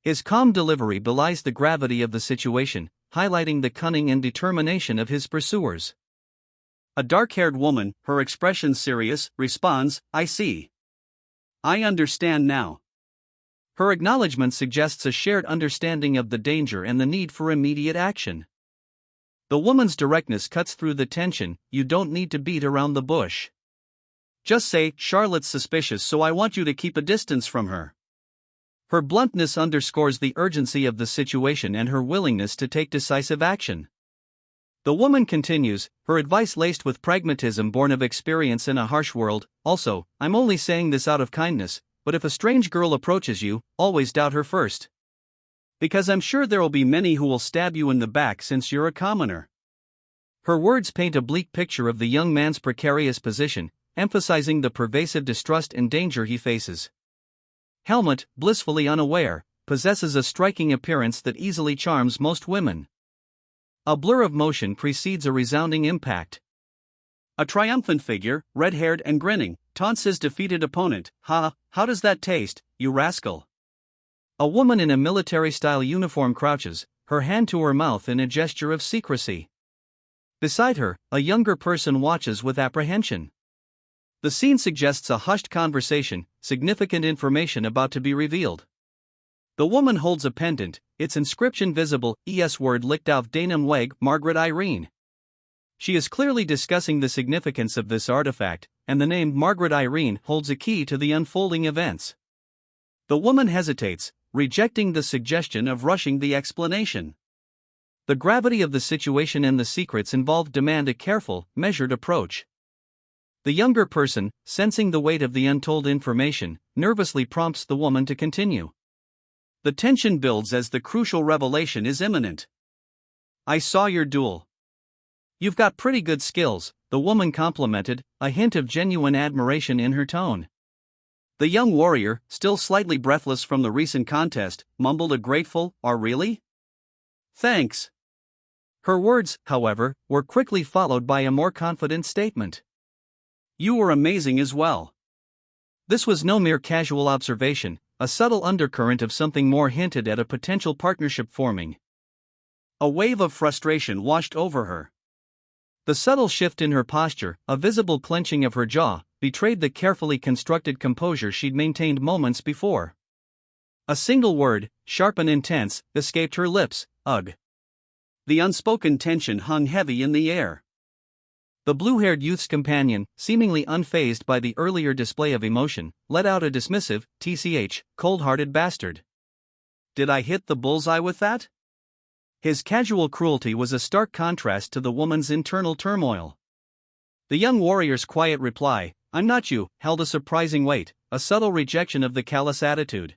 His calm delivery belies the gravity of the situation, highlighting the cunning and determination of his pursuers. A dark-haired woman, her expression serious, responds, "I see. I understand now." Her acknowledgement suggests a shared understanding of the danger and the need for immediate action. The woman's directness cuts through the tension: "You don't need to beat around the bush. Just say, 'Charlotte's suspicious, so I want you to keep a distance from her.'" Her bluntness underscores the urgency of the situation and her willingness to take decisive action. The woman continues, her advice laced with pragmatism born of experience in a harsh world: "Also, I'm only saying this out of kindness, but if a strange girl approaches you, always doubt her first. Because I'm sure there'll be many who will stab you in the back since you're a commoner." Her words paint a bleak picture of the young man's precarious position, emphasizing the pervasive distrust and danger he faces. Helmut, blissfully unaware, possesses a striking appearance that easily charms most women. A blur of motion precedes a resounding impact. A triumphant figure, red-haired and grinning, taunts his defeated opponent: "Ha, how does that taste, you rascal?" A woman in a military-style uniform crouches, her hand to her mouth in a gesture of secrecy. Beside her, a younger person watches with apprehension. The scene suggests a hushed conversation, significant information about to be revealed. The woman holds a pendant, its inscription visible: "Es word licht auf deinem Weg, Margaret Irene." She is clearly discussing the significance of this artifact, and the name Margaret Irene holds a key to the unfolding events. The woman hesitates, rejecting the suggestion of rushing the explanation. The gravity of the situation and the secrets involved demand a careful, measured approach. The younger person, sensing the weight of the untold information, nervously prompts the woman to continue. The tension builds as the crucial revelation is imminent. "I saw your duel. You've got pretty good skills, the woman complimented, a hint of genuine admiration in her tone. The young warrior, still slightly breathless from the recent contest, mumbled a grateful, "Oh, really? Thanks." Her words, however, were quickly followed by a more confident statement. "You were amazing as well." This was no mere casual observation, a subtle undercurrent of something more hinted at a potential partnership forming. A wave of frustration washed over her. The subtle shift in her posture, a visible clenching of her jaw, betrayed the carefully constructed composure she'd maintained moments before. A single word, sharp and intense, escaped her lips: "Ugh." The unspoken tension hung heavy in the air. The blue-haired youth's companion, seemingly unfazed by the earlier display of emotion, let out a dismissive, "Tch, cold-hearted bastard. Did I hit the bullseye with that?" His casual cruelty was a stark contrast to the woman's internal turmoil. The young warrior's quiet reply, "I'm not you," held a surprising weight, a subtle rejection of the callous attitude.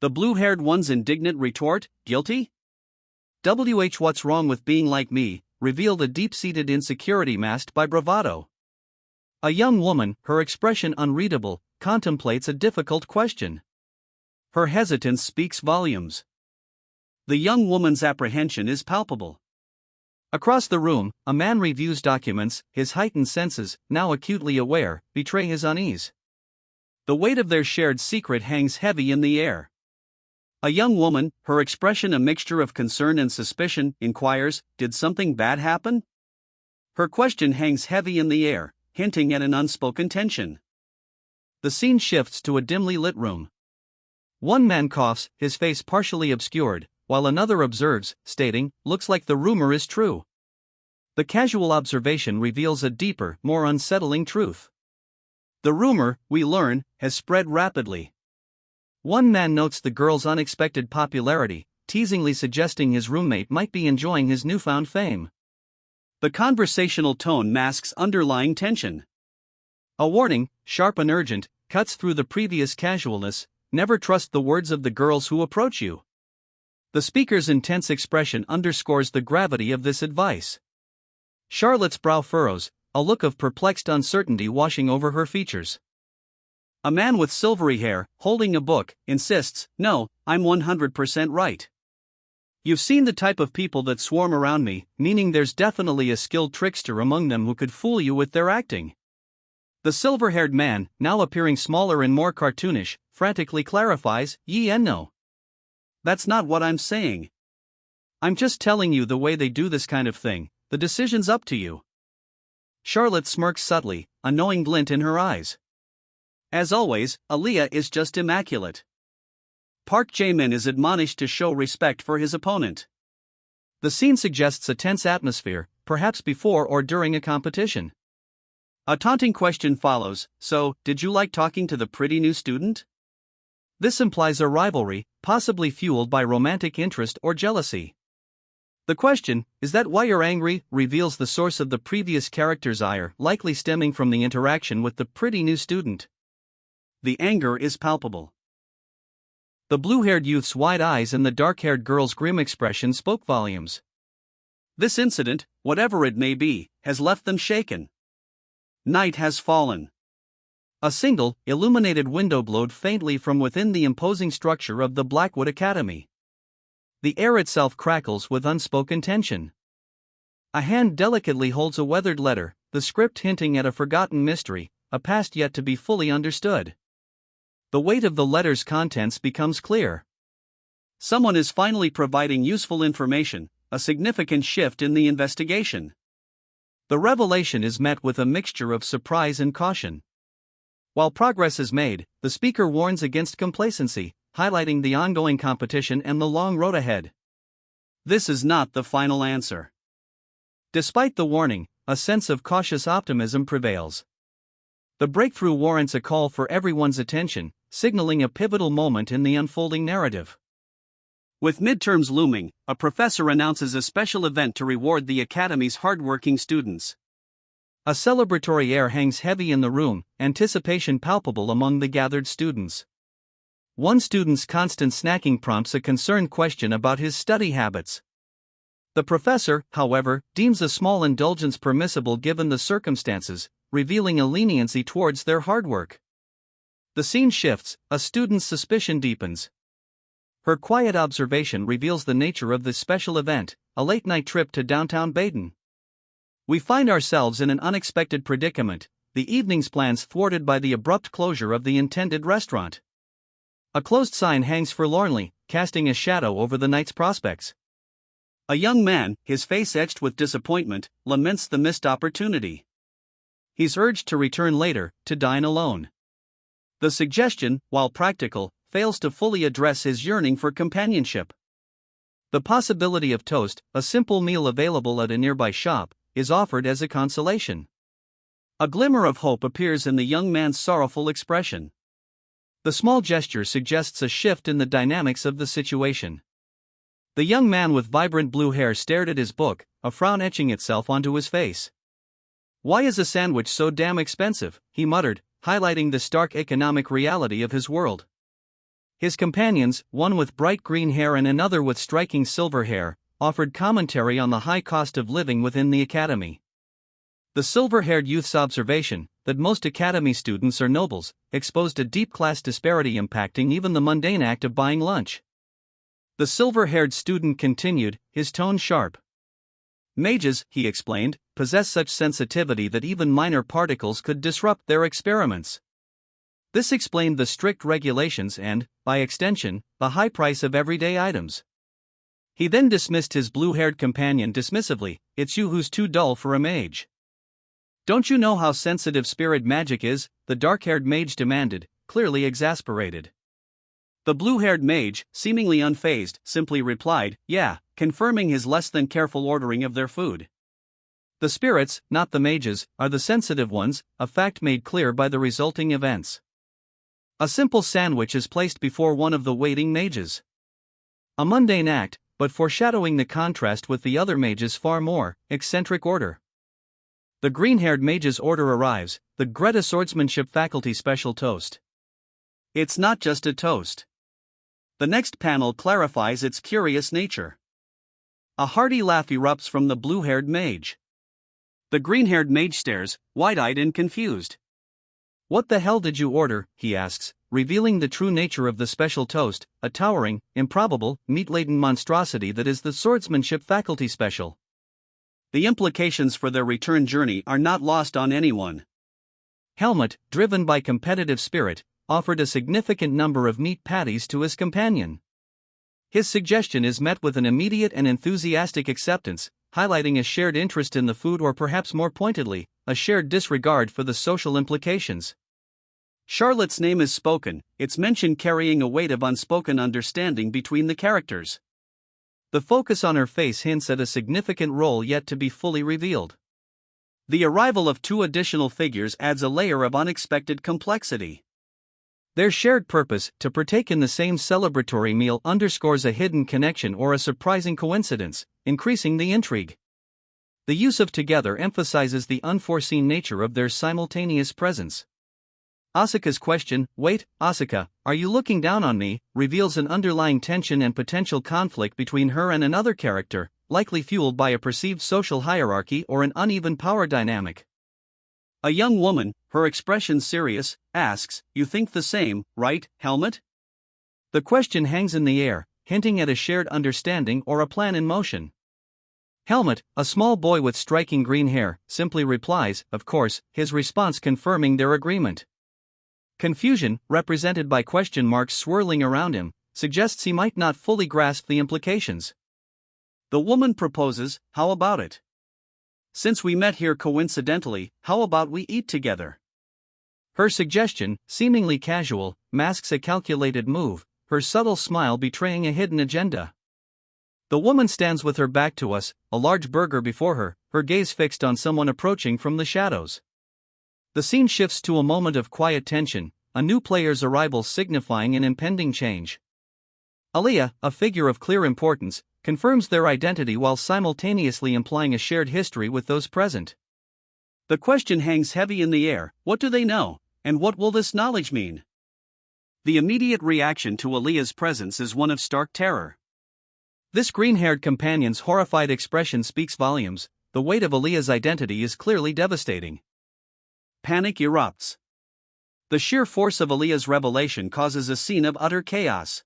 The blue-haired one's indignant retort, "Guilty? What's wrong with being like me?" revealed a deep-seated insecurity masked by bravado. A young woman, her expression unreadable, contemplates a difficult question. Her hesitance speaks volumes. The young woman's apprehension is palpable. Across the room, a man reviews documents, his heightened senses, now acutely aware, betray his unease. The weight of their shared secret hangs heavy in the air. A young woman, her expression a mixture of concern and suspicion, inquires, "Did something bad happen?" Her question hangs heavy in the air, hinting at an unspoken tension. The scene shifts to a dimly lit room. One man coughs, his face partially obscured, while another observes, stating, "Looks like the rumor is true." The casual observation reveals a deeper, more unsettling truth. The rumor, we learn, has spread rapidly. One man notes the girl's unexpected popularity, teasingly suggesting his roommate might be enjoying his newfound fame. The conversational tone masks underlying tension. A warning, sharp and urgent, cuts through the previous casualness: never trust the words of the girls who approach you. The speaker's intense expression underscores the gravity of this advice. Charlotte's brow furrows, a look of perplexed uncertainty washing over her features. A man with silvery hair, holding a book, insists, "No, I'm 100% right. You've seen the type of people that swarm around me," meaning there's definitely a skilled trickster among them who could fool you with their acting. The silver-haired man, now appearing smaller and more cartoonish, frantically clarifies, "No. That's not what I'm saying. I'm just telling you the way they do this kind of thing, the decision's up to you." Charlotte smirks subtly, a knowing glint in her eyes. As always, Aaliyah is just immaculate. Park Jae-min is admonished to show respect for his opponent. The scene suggests a tense atmosphere, perhaps before or during a competition. A taunting question follows, "So, did you like talking to the pretty new student?" This implies a rivalry, possibly fueled by romantic interest or jealousy. The question, "Is that why you're angry?" reveals the source of the previous character's ire, likely stemming from the interaction with the pretty new student. The anger is palpable. The blue-haired youth's wide eyes and the dark-haired girl's grim expression spoke volumes. This incident, whatever it may be, has left them shaken. Night has fallen. A single, illuminated window glowed faintly from within the imposing structure of the Blackwood Academy. The air itself crackles with unspoken tension. A hand delicately holds a weathered letter, the script hinting at a forgotten mystery, a past yet to be fully understood. The weight of the letter's contents becomes clear. Someone is finally providing useful information, a significant shift in the investigation. The revelation is met with a mixture of surprise and caution. While progress is made, the speaker warns against complacency, highlighting the ongoing competition and the long road ahead. This is not the final answer. Despite the warning, a sense of cautious optimism prevails. The breakthrough warrants a call for everyone's attention, signaling a pivotal moment in the unfolding narrative. With midterms looming, a professor announces a special event to reward the Academy's hardworking students. A celebratory air hangs heavy in the room, anticipation palpable among the gathered students. One student's constant snacking prompts a concerned question about his study habits. The professor, however, deems a small indulgence permissible given the circumstances, revealing a leniency towards their hard work. The scene shifts, a student's suspicion deepens. Her quiet observation reveals the nature of this special event, a late-night trip to downtown Baden. We find ourselves in an unexpected predicament, the evening's plans thwarted by the abrupt closure of the intended restaurant. A closed sign hangs forlornly, casting a shadow over the night's prospects. A young man, his face etched with disappointment, laments the missed opportunity. He's urged to return later, to dine alone. The suggestion, while practical, fails to fully address his yearning for companionship. The possibility of toast, a simple meal available at a nearby shop, is offered as a consolation. A glimmer of hope appears in the young man's sorrowful expression. The small gesture suggests a shift in the dynamics of the situation. The young man with vibrant blue hair stared at his book, a frown etching itself onto his face. "Why is a sandwich so damn expensive?" he muttered, highlighting the stark economic reality of his world. His companions, one with bright green hair and another with striking silver hair, offered commentary on the high cost of living within the academy. The silver-haired youth's observation, that most academy students are nobles, exposed a deep class disparity impacting even the mundane act of buying lunch. The silver-haired student continued, his tone sharp. "Mages," he explained, "possess such sensitivity that even minor particles could disrupt their experiments." This explained the strict regulations and, by extension, the high price of everyday items. He then dismissed his blue-haired companion dismissively, "It's you who's too dull for a mage." "Don't you know how sensitive spirit magic is?" the dark-haired mage demanded, clearly exasperated. The blue-haired mage, seemingly unfazed, simply replied, "Yeah," confirming his less than careful ordering of their food. The spirits, not the mages, are the sensitive ones, a fact made clear by the resulting events. A simple sandwich is placed before one of the waiting mages. A mundane act, but foreshadowing the contrast with the other mage's far more eccentric order. The green-haired mage's order arrives, the Greta Swordsmanship Faculty Special Toast. It's not just a toast. The next panel clarifies its curious nature. A hearty laugh erupts from the blue-haired mage. The green-haired mage stares, wide-eyed and confused. "What the hell did you order?" he asks, revealing the true nature of the special toast, a towering, improbable, meat-laden monstrosity that is the Swordsmanship Faculty Special. The implications for their return journey are not lost on anyone. Helmut, driven by competitive spirit, offered a significant number of meat patties to his companion. His suggestion is met with an immediate and enthusiastic acceptance, highlighting a shared interest in the food or perhaps more pointedly, a shared disregard for the social implications. Charlotte's name is spoken, its mention carrying a weight of unspoken understanding between the characters. The focus on her face hints at a significant role yet to be fully revealed. The arrival of two additional figures adds a layer of unexpected complexity. Their shared purpose, to partake in the same celebratory meal, underscores a hidden connection or a surprising coincidence, increasing the intrigue. The use of together emphasizes the unforeseen nature of their simultaneous presence. Asuka's question, "Wait, Asuka, are you looking down on me?" reveals an underlying tension and potential conflict between her and another character, likely fueled by a perceived social hierarchy or an uneven power dynamic. A young woman, her expression serious, asks, "You think the same, right, Helmut?" The question hangs in the air, hinting at a shared understanding or a plan in motion. Helmut, a small boy with striking green hair, simply replies, "Of course," his response confirming their agreement. Confusion, represented by question marks swirling around him, suggests he might not fully grasp the implications. The woman proposes, "How about it? Since we met here coincidentally, how about we eat together?" Her suggestion, seemingly casual, masks a calculated move, her subtle smile betraying a hidden agenda. The woman stands with her back to us, a large burger before her, her gaze fixed on someone approaching from the shadows. The scene shifts to a moment of quiet tension, a new player's arrival signifying an impending change. Aliyah, a figure of clear importance, confirms their identity while simultaneously implying a shared history with those present. The question hangs heavy in the air: what do they know, and what will this knowledge mean? The immediate reaction to Aliyah's presence is one of stark terror. This green-haired companion's horrified expression speaks volumes. The weight of Aaliyah's identity is clearly devastating. Panic erupts. The sheer force of Aaliyah's revelation causes a scene of utter chaos.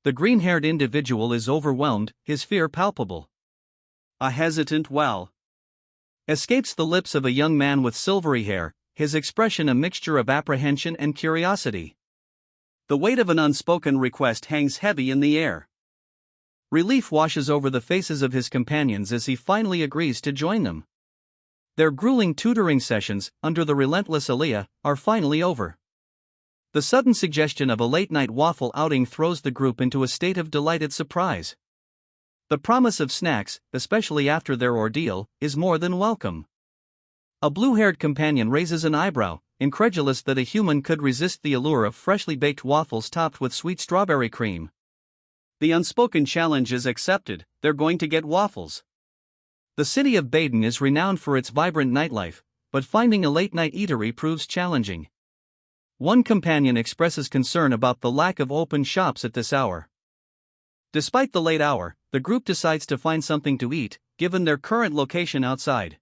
The green-haired individual is overwhelmed, his fear palpable. A hesitant "well" escapes the lips of a young man with silvery hair, his expression a mixture of apprehension and curiosity. The weight of an unspoken request hangs heavy in the air. Relief washes over the faces of his companions as he finally agrees to join them. Their grueling tutoring sessions, under the relentless Aaliyah, are finally over. The sudden suggestion of a late-night waffle outing throws the group into a state of delighted surprise. The promise of snacks, especially after their ordeal, is more than welcome. A blue-haired companion raises an eyebrow, incredulous that a human could resist the allure of freshly baked waffles topped with sweet strawberry cream. The unspoken challenge is accepted, they're going to get waffles. The city of Baden is renowned for its vibrant nightlife, but finding a late-night eatery proves challenging. One companion expresses concern about the lack of open shops at this hour. Despite the late hour, the group decides to find something to eat, given their current location outside.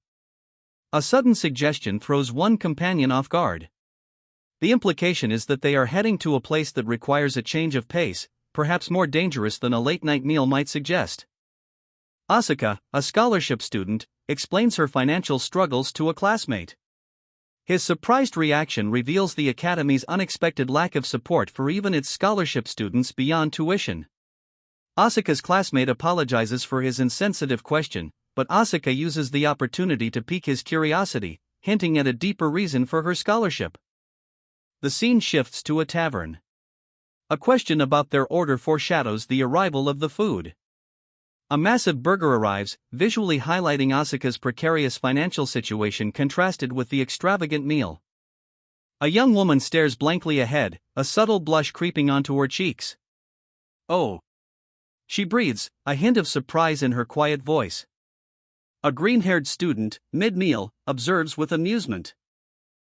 A sudden suggestion throws one companion off guard. The implication is that they are heading to a place that requires a change of pace, perhaps more dangerous than a late-night meal might suggest. Asuka, a scholarship student, explains her financial struggles to a classmate. His surprised reaction reveals the academy's unexpected lack of support for even its scholarship students beyond tuition. Asuka's classmate apologizes for his insensitive question, but Asuka uses the opportunity to pique his curiosity, hinting at a deeper reason for her scholarship. The scene shifts to a tavern. A question about their order foreshadows the arrival of the food. A massive burger arrives, visually highlighting Asuka's precarious financial situation contrasted with the extravagant meal. A young woman stares blankly ahead, a subtle blush creeping onto her cheeks. "Oh," she breathes, a hint of surprise in her quiet voice. A green-haired student, mid-meal, observes with amusement.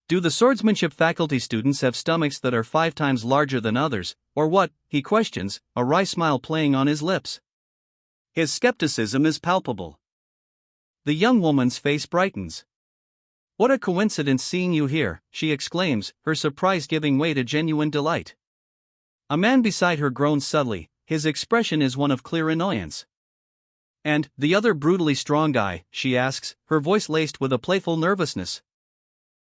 Do the swordsmanship faculty students have stomachs that are 5 times larger than others, or what? He questions, a wry smile playing on his lips. His skepticism is palpable. The young woman's face brightens. "What a coincidence seeing you here," she exclaims, her surprise giving way to genuine delight. A man beside her groans subtly, his expression is one of clear annoyance. "And the other brutally strong guy?" she asks, her voice laced with a playful nervousness.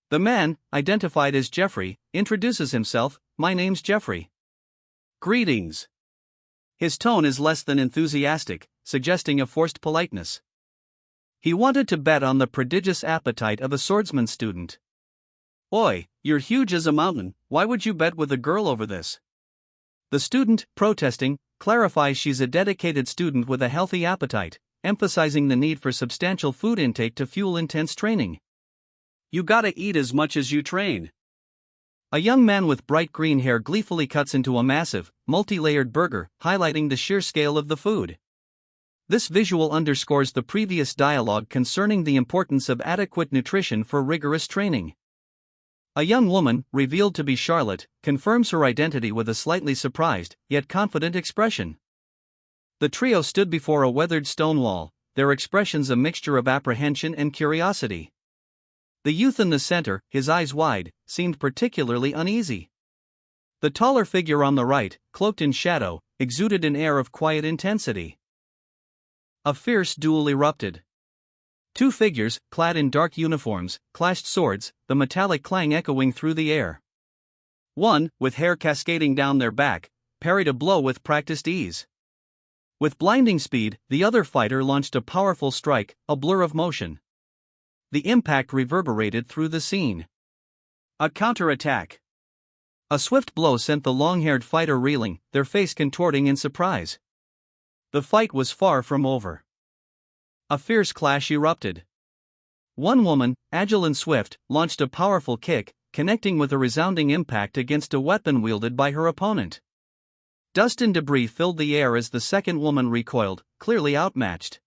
The man, identified as Jeffrey, introduces himself, "My name's Jeffrey." "Greetings." His tone is less than enthusiastic, suggesting a forced politeness. He wanted to bet on the prodigious appetite of a swordsman student. "Oi, you're huge as a mountain, why would you bet with a girl over this?" The student, protesting, clarifies she's a dedicated student with a healthy appetite, emphasizing the need for substantial food intake to fuel intense training. "You gotta eat as much as you train." A young man with bright green hair gleefully cuts into a massive, multi-layered burger, highlighting the sheer scale of the food. This visual underscores the previous dialogue concerning the importance of adequate nutrition for rigorous training. A young woman, revealed to be Charlotte, confirms her identity with a slightly surprised, yet confident expression. The trio stood before a weathered stone wall, their expressions a mixture of apprehension and curiosity. The youth in the center, his eyes wide, seemed particularly uneasy. The taller figure on the right, cloaked in shadow, exuded an air of quiet intensity. A fierce duel erupted. 2 figures, clad in dark uniforms, clashed swords, the metallic clang echoing through the air. One, with hair cascading down their back, parried a blow with practiced ease. With blinding speed, the other fighter launched a powerful strike, a blur of motion. The impact reverberated through the scene. A counterattack. A swift blow sent the long-haired fighter reeling, their face contorting in surprise. The fight was far from over. A fierce clash erupted. One woman, agile and swift, launched a powerful kick, connecting with a resounding impact against a weapon wielded by her opponent. Dust and debris filled the air as the second woman recoiled, clearly outmatched.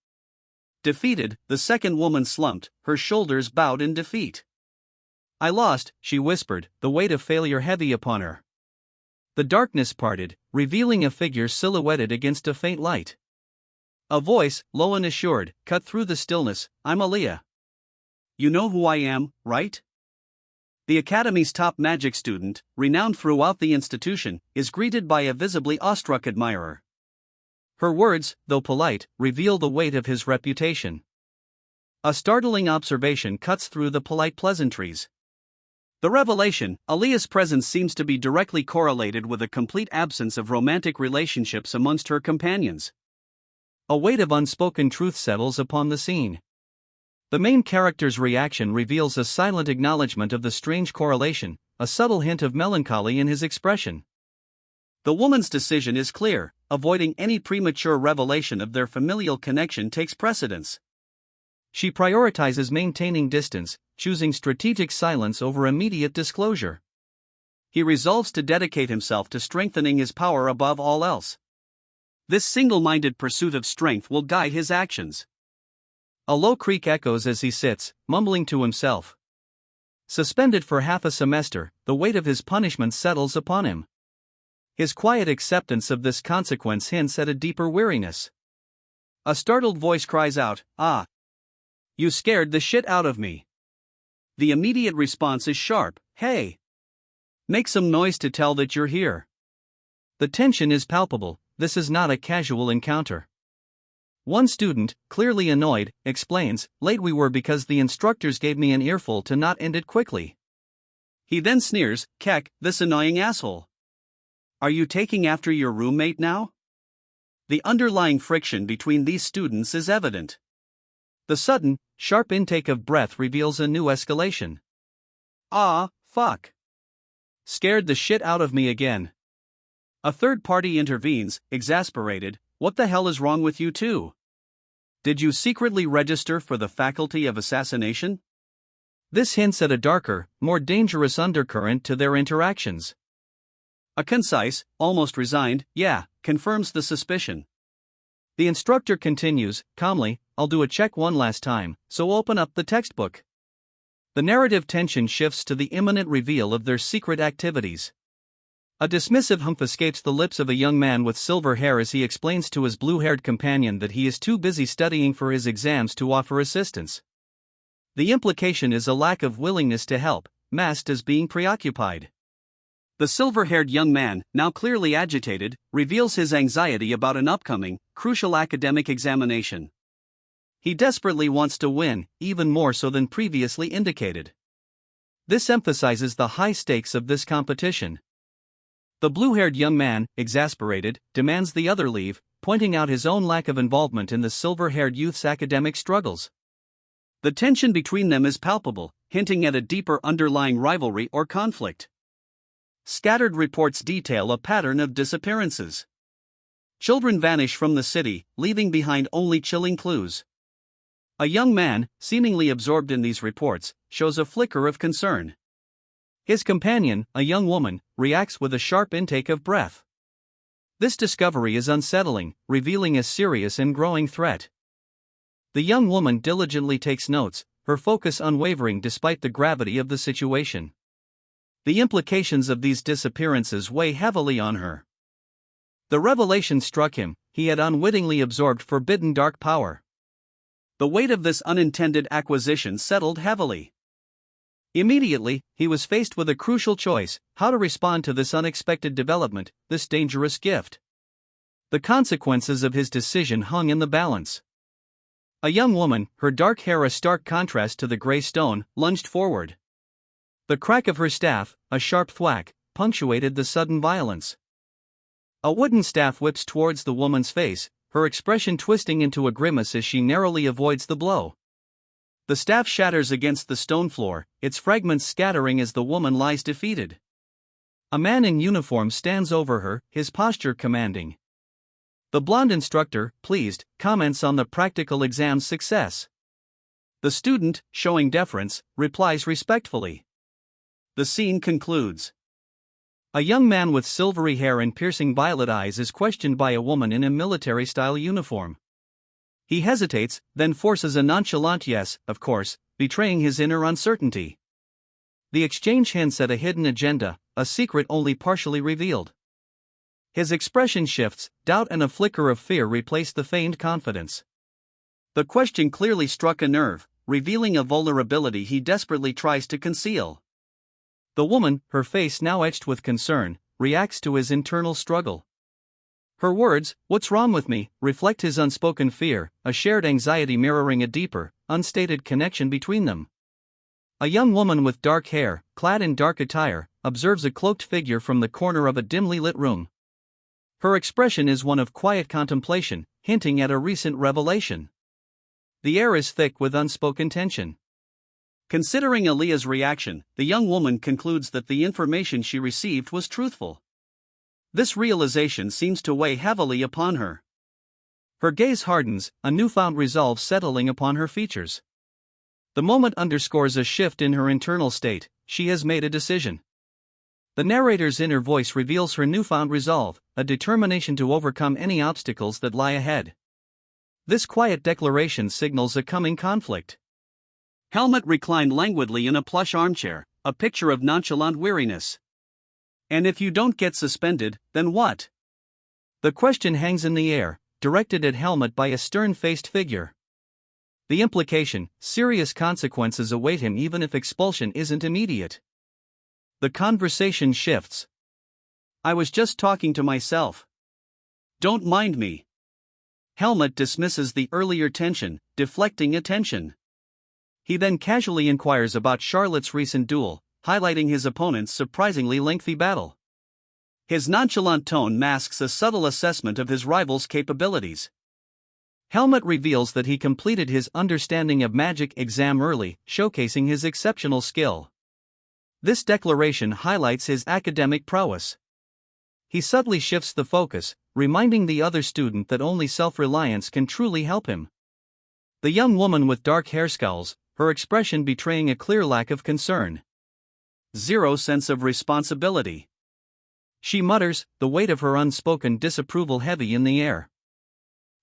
Defeated, the second woman slumped, her shoulders bowed in defeat. "I lost," she whispered, the weight of failure heavy upon her. The darkness parted, revealing a figure silhouetted against a faint light. A voice, low and assured, cut through the stillness. I'm Aliyah. You know who I am, right? The Academy's top magic student, renowned throughout the institution, is greeted by a visibly awestruck admirer. Her words, though polite, reveal the weight of his reputation. A startling observation cuts through the polite pleasantries. The revelation, Aliyah's presence seems to be directly correlated with a complete absence of romantic relationships amongst her companions. A weight of unspoken truth settles upon the scene. The main character's reaction reveals a silent acknowledgement of the strange correlation, a subtle hint of melancholy in his expression. The woman's decision is clear: avoiding any premature revelation of their familial connection takes precedence. She prioritizes maintaining distance, choosing strategic silence over immediate disclosure. He resolves to dedicate himself to strengthening his power above all else. This single-minded pursuit of strength will guide his actions. A low creak echoes as he sits, mumbling to himself. Suspended for half a semester, the weight of his punishment settles upon him. His quiet acceptance of this consequence hints at a deeper weariness. A startled voice cries out, "Ah! You scared the shit out of me." The immediate response is sharp, "Hey! Make some noise to tell that you're here." The tension is palpable. This is not a casual encounter. One student, clearly annoyed, explains, "Late we were because the instructors gave me an earful to not end it quickly." He then sneers, "Keck, this annoying asshole. Are you taking after your roommate now?" The underlying friction between these students is evident. The sudden, sharp intake of breath reveals a new escalation. "Ah, fuck. Scared the shit out of me again." A third party intervenes, exasperated, "What the hell is wrong with you two? Did you secretly register for the faculty of assassination?" This hints at a darker, more dangerous undercurrent to their interactions. A concise, almost resigned, "Yeah," confirms the suspicion. The instructor continues, calmly, "I'll do a check one last time, so open up the textbook." The narrative tension shifts to the imminent reveal of their secret activities. A dismissive humph escapes the lips of a young man with silver hair as he explains to his blue-haired companion that he is too busy studying for his exams to offer assistance. The implication is a lack of willingness to help, masked as being preoccupied. The silver-haired young man, now clearly agitated, reveals his anxiety about an upcoming, crucial academic examination. He desperately wants to win, even more so than previously indicated. This emphasizes the high stakes of this competition. The blue-haired young man, exasperated, demands the other leave, pointing out his own lack of involvement in the silver-haired youth's academic struggles. The tension between them is palpable, hinting at a deeper underlying rivalry or conflict. Scattered reports detail a pattern of disappearances. Children vanish from the city, leaving behind only chilling clues. A young man, seemingly absorbed in these reports, shows a flicker of concern. His companion, a young woman, reacts with a sharp intake of breath. This discovery is unsettling, revealing a serious and growing threat. The young woman diligently takes notes, her focus unwavering despite the gravity of the situation. The implications of these disappearances weigh heavily on her. The revelation struck him: he had unwittingly absorbed forbidden dark power. The weight of this unintended acquisition settled heavily. Immediately, he was faced with a crucial choice: how to respond to this unexpected development, this dangerous gift. The consequences of his decision hung in the balance. A young woman, her dark hair a stark contrast to the gray stone, lunged forward. The crack of her staff, a sharp thwack, punctuated the sudden violence. A wooden staff whips towards the woman's face, her expression twisting into a grimace as she narrowly avoids the blow. The staff shatters against the stone floor, its fragments scattering as the woman lies defeated. A man in uniform stands over her, his posture commanding. The blonde instructor, pleased, comments on the practical exam's success. The student, showing deference, replies respectfully. The scene concludes. A young man with silvery hair and piercing violet eyes is questioned by a woman in a military-style uniform. He hesitates, then forces a nonchalant yes, of course, betraying his inner uncertainty. The exchange hints at a hidden agenda, a secret only partially revealed. His expression shifts, doubt and a flicker of fear replace the feigned confidence. The question clearly struck a nerve, revealing a vulnerability he desperately tries to conceal. The woman, her face now etched with concern, reacts to his internal struggle. Her words, "What's wrong with me?" reflect his unspoken fear, a shared anxiety mirroring a deeper, unstated connection between them. A young woman with dark hair, clad in dark attire, observes a cloaked figure from the corner of a dimly lit room. Her expression is one of quiet contemplation, hinting at a recent revelation. The air is thick with unspoken tension. Considering Aaliyah's reaction, the young woman concludes that the information she received was truthful. This realization seems to weigh heavily upon her. Her gaze hardens, a newfound resolve settling upon her features. The moment underscores a shift in her internal state. She has made a decision. The narrator's inner voice reveals her newfound resolve, a determination to overcome any obstacles that lie ahead. This quiet declaration signals a coming conflict. Helmut reclined languidly in a plush armchair, a picture of nonchalant weariness. And if you don't get suspended, then what? The question hangs in the air, directed at Helmut by a stern-faced figure. The implication, serious consequences await him even if expulsion isn't immediate. The conversation shifts. "I was just talking to myself. Don't mind me." Helmut dismisses the earlier tension, deflecting attention. He then casually inquires about Charlotte's recent duel, highlighting his opponent's surprisingly lengthy battle. His nonchalant tone masks a subtle assessment of his rival's capabilities. Helmut reveals that he completed his understanding of magic exam early, showcasing his exceptional skill. This declaration highlights his academic prowess. He subtly shifts the focus, reminding the other student that only self-reliance can truly help him. The young woman with dark hair scowls, her expression betraying a clear lack of concern. Zero sense of responsibility. She mutters, the weight of her unspoken disapproval heavy in the air.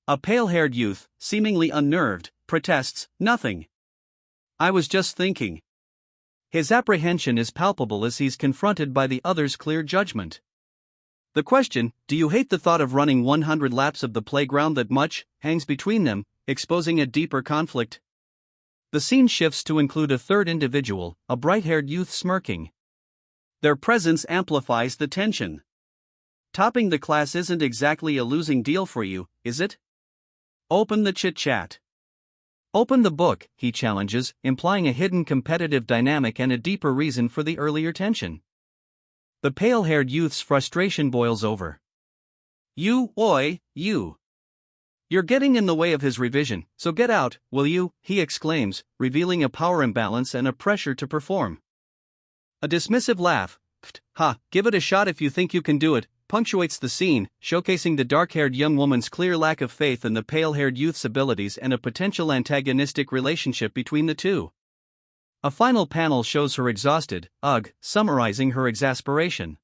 A pale-haired youth, seemingly unnerved, protests, "Nothing. I was just thinking." His apprehension is palpable as he's confronted by the other's clear judgment. The question, "Do you hate the thought of running 100 laps of the playground that much?" hangs between them, exposing a deeper conflict. The scene shifts to include a third individual, a bright-haired youth smirking. Their presence amplifies the tension. Topping the class isn't exactly a losing deal for you, is it? Open the chit-chat. Open the book, he challenges, implying a hidden competitive dynamic and a deeper reason for the earlier tension. The pale-haired youth's frustration boils over. You. You're getting in the way of his revision, so get out, will you?" he exclaims, revealing a power imbalance and a pressure to perform. A dismissive laugh, "Ha, give it a shot if you think you can do it," punctuates the scene, showcasing the dark-haired young woman's clear lack of faith in the pale-haired youth's abilities and a potential antagonistic relationship between the two. A final panel shows her exhausted, summarizing her exasperation.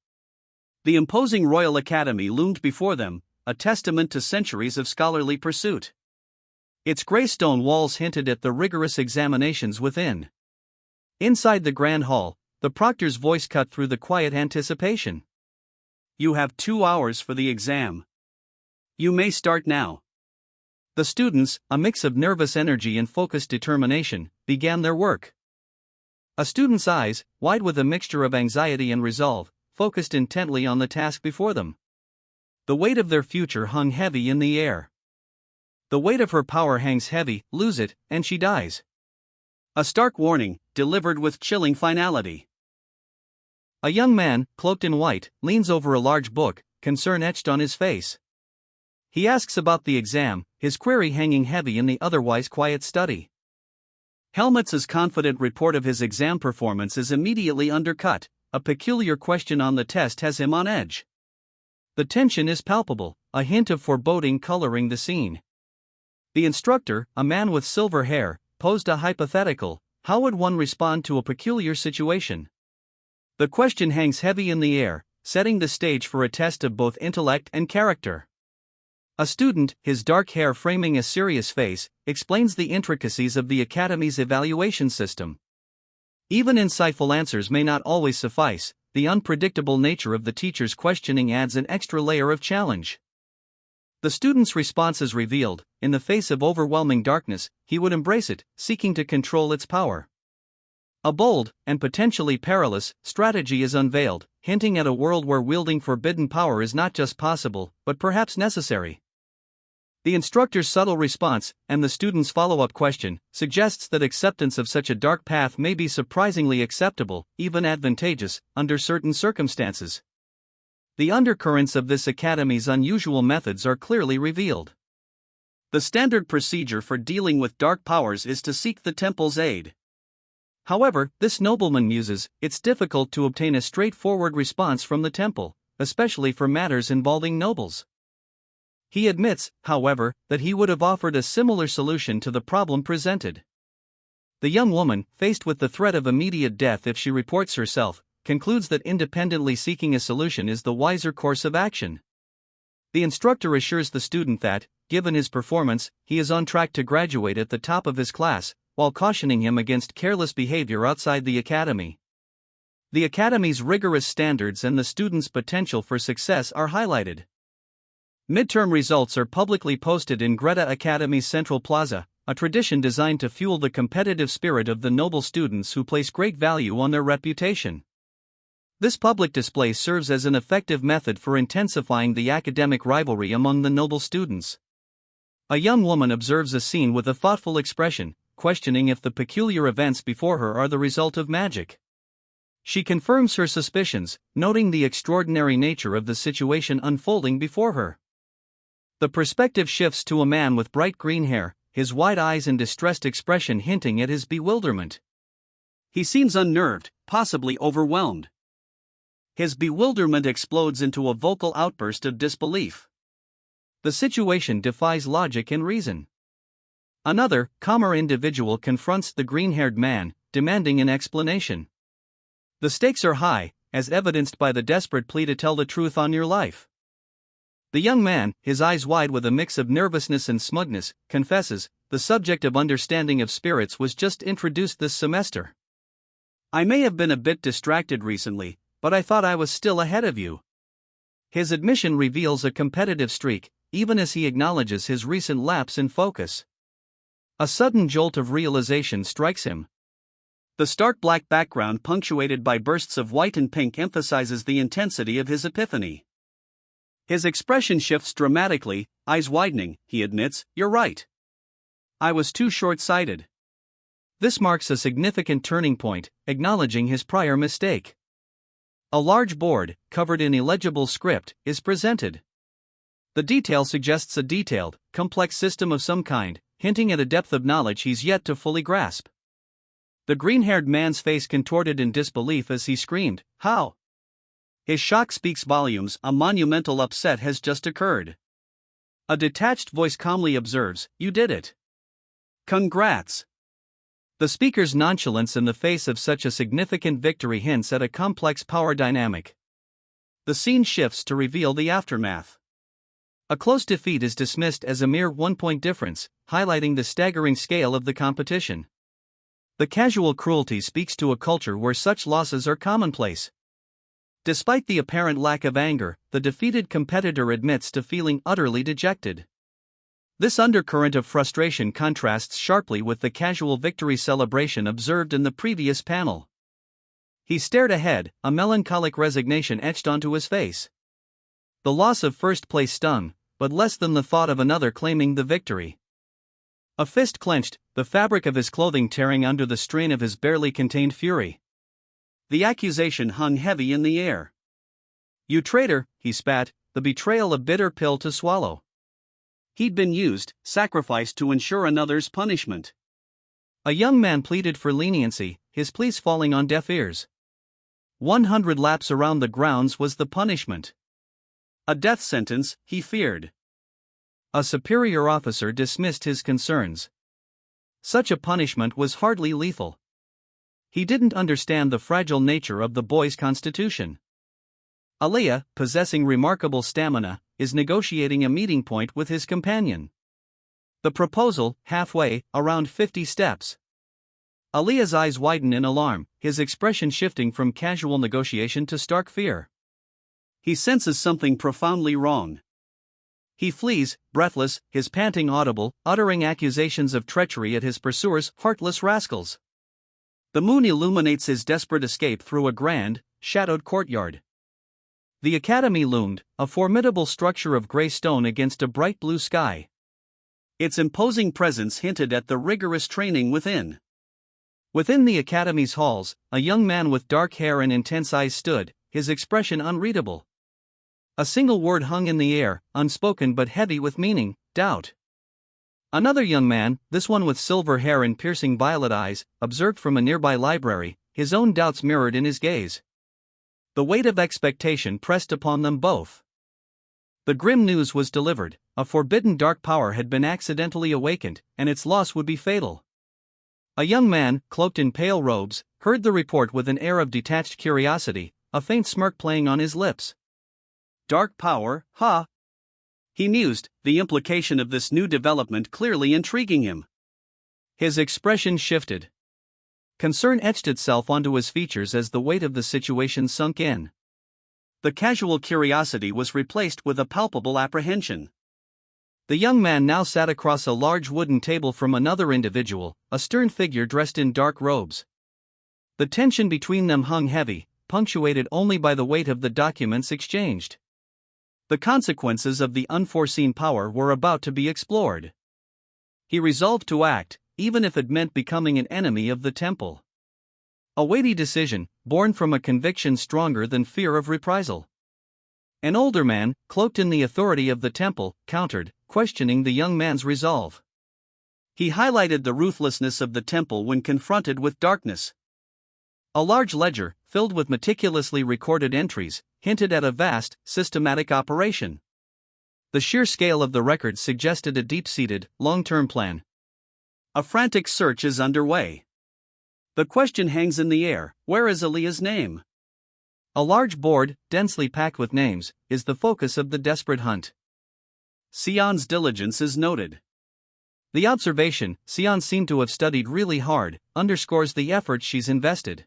The imposing Royal Academy loomed before them, a testament to centuries of scholarly pursuit. Its grey stone walls hinted at the rigorous examinations within. Inside the grand hall, the proctor's voice cut through the quiet anticipation. "You have 2 hours for the exam. You may start now." The students, a mix of nervous energy and focused determination, began their work. A student's eyes, wide with a mixture of anxiety and resolve, focused intently on the task before them. The weight of their future hung heavy in the air. The weight of her power hangs heavy, lose it, and she dies. A stark warning, delivered with chilling finality. A young man, cloaked in white, leans over a large book, concern etched on his face. He asks about the exam, his query hanging heavy in the otherwise quiet study. Helmut's confident report of his exam performance is immediately undercut. A peculiar question on the test has him on edge. The tension is palpable, a hint of foreboding coloring the scene. The instructor, a man with silver hair, posed a hypothetical: how would one respond to a peculiar situation? The question hangs heavy in the air, setting the stage for a test of both intellect and character. A student, his dark hair framing a serious face, explains the intricacies of the Academy's evaluation system. Even insightful answers may not always suffice. the unpredictable nature of the teacher's questioning adds an extra layer of challenge. The student's response is revealed. In the face of overwhelming darkness, he would embrace it, seeking to control its power. A bold, and potentially perilous, strategy is unveiled, hinting at a world where wielding forbidden power is not just possible, but perhaps necessary. The instructor's subtle response, and the student's follow-up question, suggests that acceptance of such a dark path may be surprisingly acceptable, even advantageous, under certain circumstances. The undercurrents of this academy's unusual methods are clearly revealed. The standard procedure for dealing with dark powers is to seek the temple's aid. However, this nobleman muses, it's difficult to obtain a straightforward response from the temple, especially for matters involving nobles. He admits, however, that he would have offered a similar solution to the problem presented. The young woman, faced with the threat of immediate death if she reports herself, concludes that independently seeking a solution is the wiser course of action. The instructor assures the student that, given his performance, he is on track to graduate at the top of his class, while cautioning him against careless behavior outside the academy. The academy's rigorous standards and the student's potential for success are highlighted. Midterm results are publicly posted in Greta Academy's Central Plaza, a tradition designed to fuel the competitive spirit of the noble students who place great value on their reputation. This public display serves as an effective method for intensifying the academic rivalry among the noble students. A young woman observes a scene with a thoughtful expression, questioning if the peculiar events before her are the result of magic. She confirms her suspicions, noting the extraordinary nature of the situation unfolding before her. The perspective shifts to a man with bright green hair, his wide eyes and distressed expression hinting at his bewilderment. He seems unnerved, possibly overwhelmed. His bewilderment explodes into a vocal outburst of disbelief. The situation defies logic and reason. Another, calmer individual confronts the green-haired man, demanding an explanation. The stakes are high, as evidenced by the desperate plea to tell the truth on your life. The young man, his eyes wide with a mix of nervousness and smugness, confesses, the subject of understanding of spirits was just introduced this semester. I may have been a bit distracted recently, but I thought I was still ahead of you. His admission reveals a competitive streak, even as he acknowledges his recent lapse in focus. A sudden jolt of realization strikes him. The stark black background punctuated by bursts of white and pink emphasizes the intensity of his epiphany. His expression shifts dramatically, eyes widening. He admits, "You're right. I was too short-sighted." This marks a significant turning point, acknowledging his prior mistake. A large board, covered in illegible script, is presented. The detail suggests a detailed, complex system of some kind, hinting at a depth of knowledge he's yet to fully grasp. The green-haired man's face contorted in disbelief as he screamed, "How?" His shock speaks volumes. A monumental upset has just occurred. A detached voice calmly observes, "You did it. Congrats." The speaker's nonchalance in the face of such a significant victory hints at a complex power dynamic. The scene shifts to reveal the aftermath. A close defeat is dismissed as a mere 1-point difference, highlighting the staggering scale of the competition. The casual cruelty speaks to a culture where such losses are commonplace. Despite the apparent lack of anger, the defeated competitor admits to feeling utterly dejected. This undercurrent of frustration contrasts sharply with the casual victory celebration observed in the previous panel. He stared ahead, a melancholic resignation etched onto his face. The loss of first place stung, but less than the thought of another claiming the victory. A fist clenched, the fabric of his clothing tearing under the strain of his barely contained fury. The accusation hung heavy in the air. "You traitor," he spat, the betrayal a bitter pill to swallow. He'd been used, sacrificed to ensure another's punishment. A young man pleaded for leniency, his pleas falling on deaf ears. 100 laps around the grounds was the punishment. A death sentence, he feared. A superior officer dismissed his concerns. Such a punishment was hardly lethal. He didn't understand the fragile nature of the boy's constitution. Aliyah, possessing remarkable stamina, is negotiating a meeting point with his companion. The proposal, halfway, around 50 steps. Aaliyah's eyes widen in alarm, his expression shifting from casual negotiation to stark fear. He senses something profoundly wrong. He flees, breathless, his panting audible, uttering accusations of treachery at his pursuers, heartless rascals. The moon illuminates his desperate escape through a grand, shadowed courtyard. The academy loomed, a formidable structure of gray stone against a bright blue sky. Its imposing presence hinted at the rigorous training within. Within the academy's halls, a young man with dark hair and intense eyes stood, his expression unreadable. A single word hung in the air, unspoken but heavy with meaning: doubt. Another young man, this one with silver hair and piercing violet eyes, observed from a nearby library, his own doubts mirrored in his gaze. The weight of expectation pressed upon them both. The grim news was delivered: a forbidden dark power had been accidentally awakened, and its loss would be fatal. A young man, cloaked in pale robes, heard the report with an air of detached curiosity, a faint smirk playing on his lips. Dark power, huh? He mused, the implication of this new development clearly intriguing him. His expression shifted. Concern etched itself onto his features as the weight of the situation sunk in. The casual curiosity was replaced with a palpable apprehension. The young man now sat across a large wooden table from another individual, a stern figure dressed in dark robes. The tension between them hung heavy, punctuated only by the weight of the documents exchanged. The consequences of the unforeseen power were about to be explored. He resolved to act, even if it meant becoming an enemy of the temple. A weighty decision, born from a conviction stronger than fear of reprisal. An older man, cloaked in the authority of the temple, countered, questioning the young man's resolve. He highlighted the ruthlessness of the temple when confronted with darkness. A large ledger, filled with meticulously recorded entries, hinted at a vast, systematic operation. The sheer scale of the records suggested a deep-seated, long-term plan. A frantic search is underway. The question hangs in the air: where is Aaliyah's name? A large board, densely packed with names, is the focus of the desperate hunt. Sion's diligence is noted. The observation, Sion seemed to have studied really hard, underscores the effort she's invested.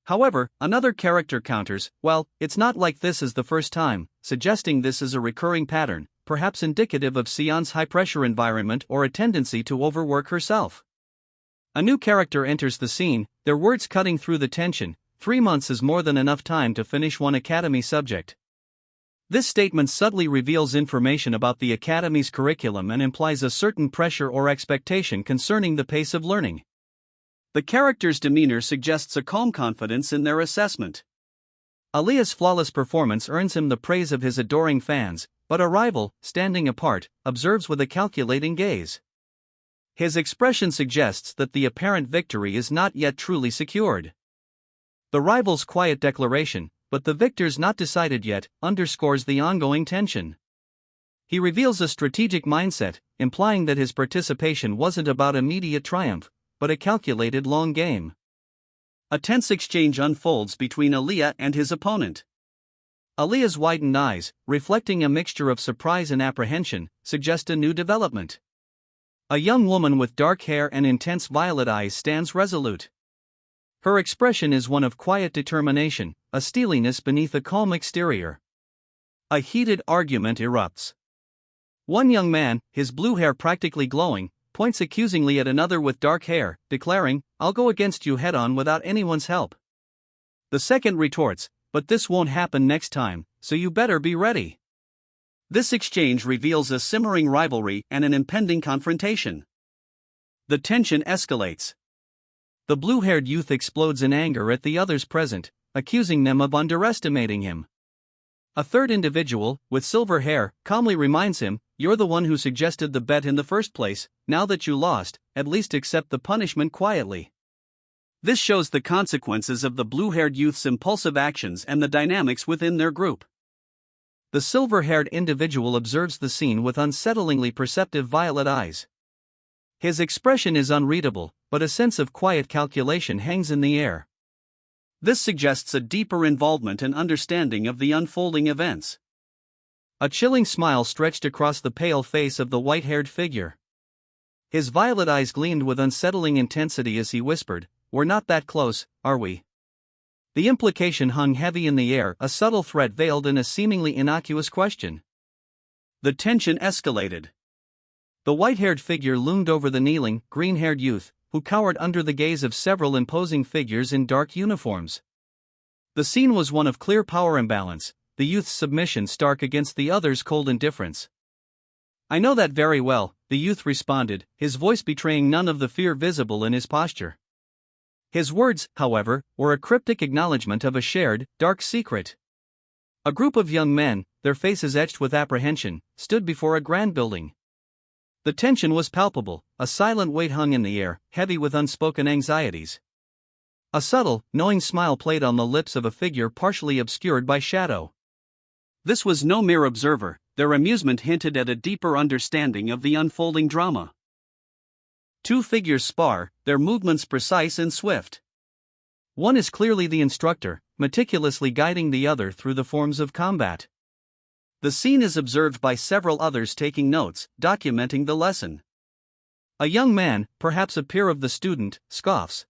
However, another character counters, well, it's not like this is the first time, suggesting this is a recurring pattern, perhaps indicative of Sion's high-pressure environment or a tendency to overwork herself. A new character enters the scene, their words cutting through the tension: 3 months is more than enough time to finish one academy subject. This statement subtly reveals information about the academy's curriculum and implies a certain pressure or expectation concerning the pace of learning. The character's demeanor suggests a calm confidence in their assessment. Aaliyah's flawless performance earns him the praise of his adoring fans, but a rival, standing apart, observes with a calculating gaze. His expression suggests that the apparent victory is not yet truly secured. The rival's quiet declaration, "but the victor's not decided yet," underscores the ongoing tension. He reveals a strategic mindset, implying that his participation wasn't about immediate triumph, but a calculated long game. A tense exchange unfolds between Aaliyah and his opponent. Aaliyah's widened eyes, reflecting a mixture of surprise and apprehension, suggest a new development. A young woman with dark hair and intense violet eyes stands resolute. Her expression is one of quiet determination, a steeliness beneath a calm exterior. A heated argument erupts. One young man, his blue hair practically glowing, points accusingly at another with dark hair, declaring, "I'll go against you head-on without anyone's help." The second retorts, "But this won't happen next time, so you better be ready." This exchange reveals a simmering rivalry and an impending confrontation. The tension escalates. The blue-haired youth explodes in anger at the others present, accusing them of underestimating him. A third individual, with silver hair, calmly reminds him, "You're the one who suggested the bet in the first place. Now that you lost, at least accept the punishment quietly." This shows the consequences of the blue-haired youth's impulsive actions and the dynamics within their group. The silver-haired individual observes the scene with unsettlingly perceptive violet eyes. His expression is unreadable, but a sense of quiet calculation hangs in the air. This suggests a deeper involvement and understanding of the unfolding events. A chilling smile stretched across the pale face of the white-haired figure. His violet eyes gleamed with unsettling intensity as he whispered, "We're not that close, are we?" The implication hung heavy in the air, a subtle threat veiled in a seemingly innocuous question. The tension escalated. The white-haired figure loomed over the kneeling, green-haired youth, who cowered under the gaze of several imposing figures in dark uniforms. The scene was one of clear power imbalance, the youth's submission stark against the other's cold indifference. "I know that very well," the youth responded, his voice betraying none of the fear visible in his posture. His words, however, were a cryptic acknowledgement of a shared, dark secret. A group of young men, their faces etched with apprehension, stood before a grand building. The tension was palpable, a silent weight hung in the air, heavy with unspoken anxieties. A subtle, knowing smile played on the lips of a figure partially obscured by shadow. This was no mere observer, their amusement hinted at a deeper understanding of the unfolding drama. Two figures spar, their movements precise and swift. One is clearly the instructor, meticulously guiding the other through the forms of combat. The scene is observed by several others taking notes, documenting the lesson. A young man, perhaps a peer of the student, scoffs.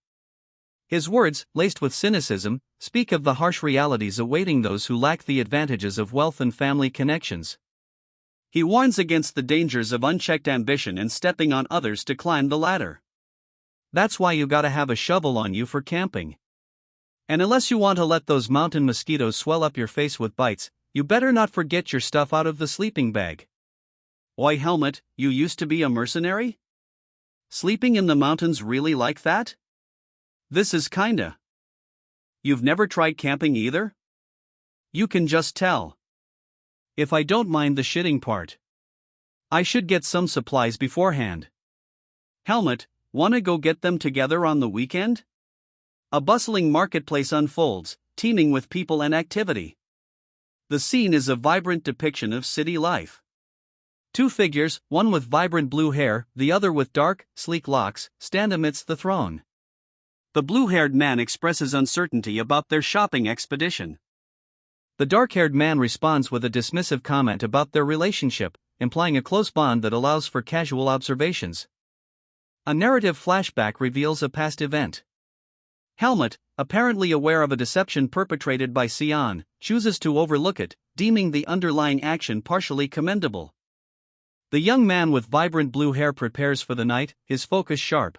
His words, laced with cynicism, speak of the harsh realities awaiting those who lack the advantages of wealth and family connections. He warns against the dangers of unchecked ambition and stepping on others to climb the ladder. "That's why you gotta have a shovel on you for camping. And unless you want to let those mountain mosquitoes swell up your face with bites, you better not forget your stuff out of the sleeping bag." "Oi, Helmet, you used to be a mercenary? Sleeping in the mountains really like that? This is kinda. You've never tried camping either? You can just tell. If I don't mind the shitting part. I should get some supplies beforehand. Helmet, wanna go get them together on the weekend?" A bustling marketplace unfolds, teeming with people and activity. The scene is a vibrant depiction of city life. Two figures, one with vibrant blue hair, the other with dark, sleek locks, stand amidst the throng. The blue-haired man expresses uncertainty about their shopping expedition. The dark-haired man responds with a dismissive comment about their relationship, implying a close bond that allows for casual observations. A narrative flashback reveals a past event. Helmet, apparently aware of a deception perpetrated by Sion, chooses to overlook it, deeming the underlying action partially commendable. The young man with vibrant blue hair prepares for the night, his focus sharp.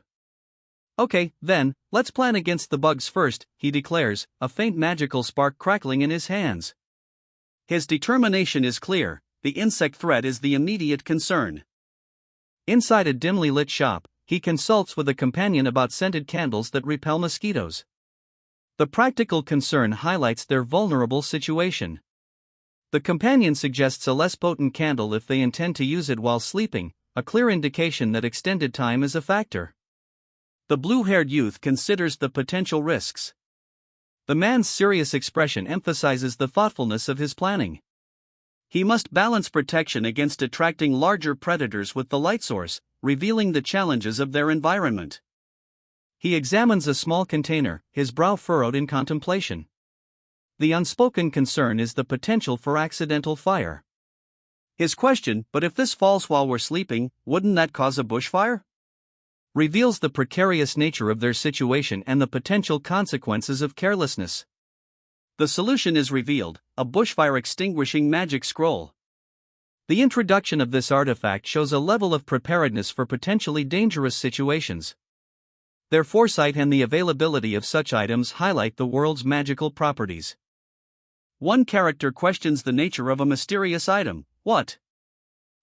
"Okay, then, let's plan against the bugs first," he declares, a faint magical spark crackling in his hands. His determination is clear, the insect threat is the immediate concern. Inside a dimly lit shop, he consults with a companion about scented candles that repel mosquitoes. The practical concern highlights their vulnerable situation. The companion suggests a less potent candle if they intend to use it while sleeping, a clear indication that extended time is a factor. The blue-haired youth considers the potential risks. The man's serious expression emphasizes the thoughtfulness of his planning. He must balance protection against attracting larger predators with the light source, revealing the challenges of their environment. He examines a small container, his brow furrowed in contemplation. The unspoken concern is the potential for accidental fire. His question, "But if this falls while we're sleeping, wouldn't that cause a bushfire?" reveals the precarious nature of their situation and the potential consequences of carelessness. The solution is revealed, a bushfire extinguishing magic scroll. The introduction of this artifact shows a level of preparedness for potentially dangerous situations. Their foresight and the availability of such items highlight the world's magical properties. One character questions the nature of a mysterious item. "What?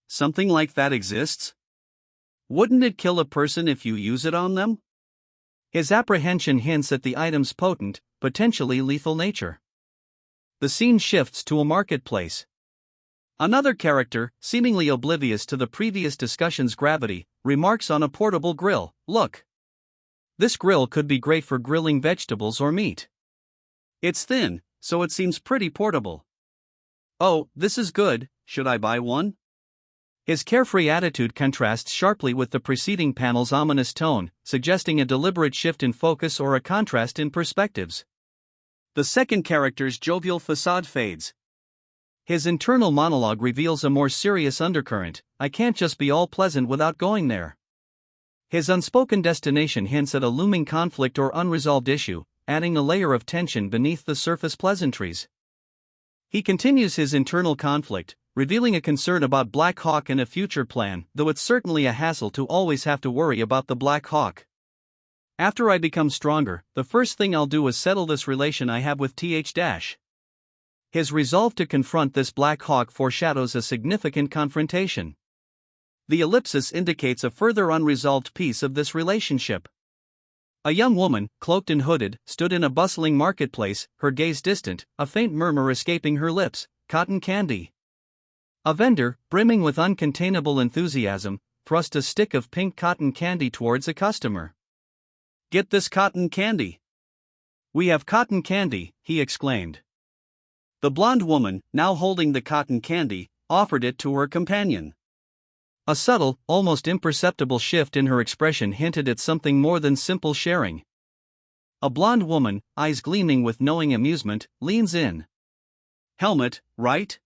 Something like that exists? Wouldn't it kill a person if you use it on them?" His apprehension hints at the item's potent, potentially lethal nature. The scene shifts to a marketplace. Another character, seemingly oblivious to the previous discussion's gravity, remarks on a portable grill. "Look. This grill could be great for grilling vegetables or meat. It's thin, so it seems pretty portable. Oh, this is good, should I buy one?" His carefree attitude contrasts sharply with the preceding panel's ominous tone, suggesting a deliberate shift in focus or a contrast in perspectives. The second character's jovial facade fades. His internal monologue reveals a more serious undercurrent. "I can't just be all pleasant without going there. His unspoken destination hints at a looming conflict or unresolved issue, adding a layer of tension beneath the surface pleasantries. He continues his internal conflict, revealing a concern about Black Hawk and a future plan, though it's certainly a hassle to always have to worry about the Black Hawk. After I become stronger, the first thing I'll do is settle this relation I have with Th dash. His resolve to confront this Black Hawk foreshadows a significant confrontation. The ellipsis indicates a further unresolved piece of this relationship. A young woman, cloaked and hooded, stood in a bustling marketplace, her gaze distant, a faint murmur escaping her lips: cotton candy. A vendor, brimming with uncontainable enthusiasm, thrust a stick of pink cotton candy towards a customer. "Get this cotton candy." "We have cotton candy," he exclaimed. The blonde woman, now holding the cotton candy, offered it to her companion. A subtle, almost imperceptible shift in her expression hinted at something more than simple sharing. A blonde woman, eyes gleaming with knowing amusement, leans in. "Helmet, right?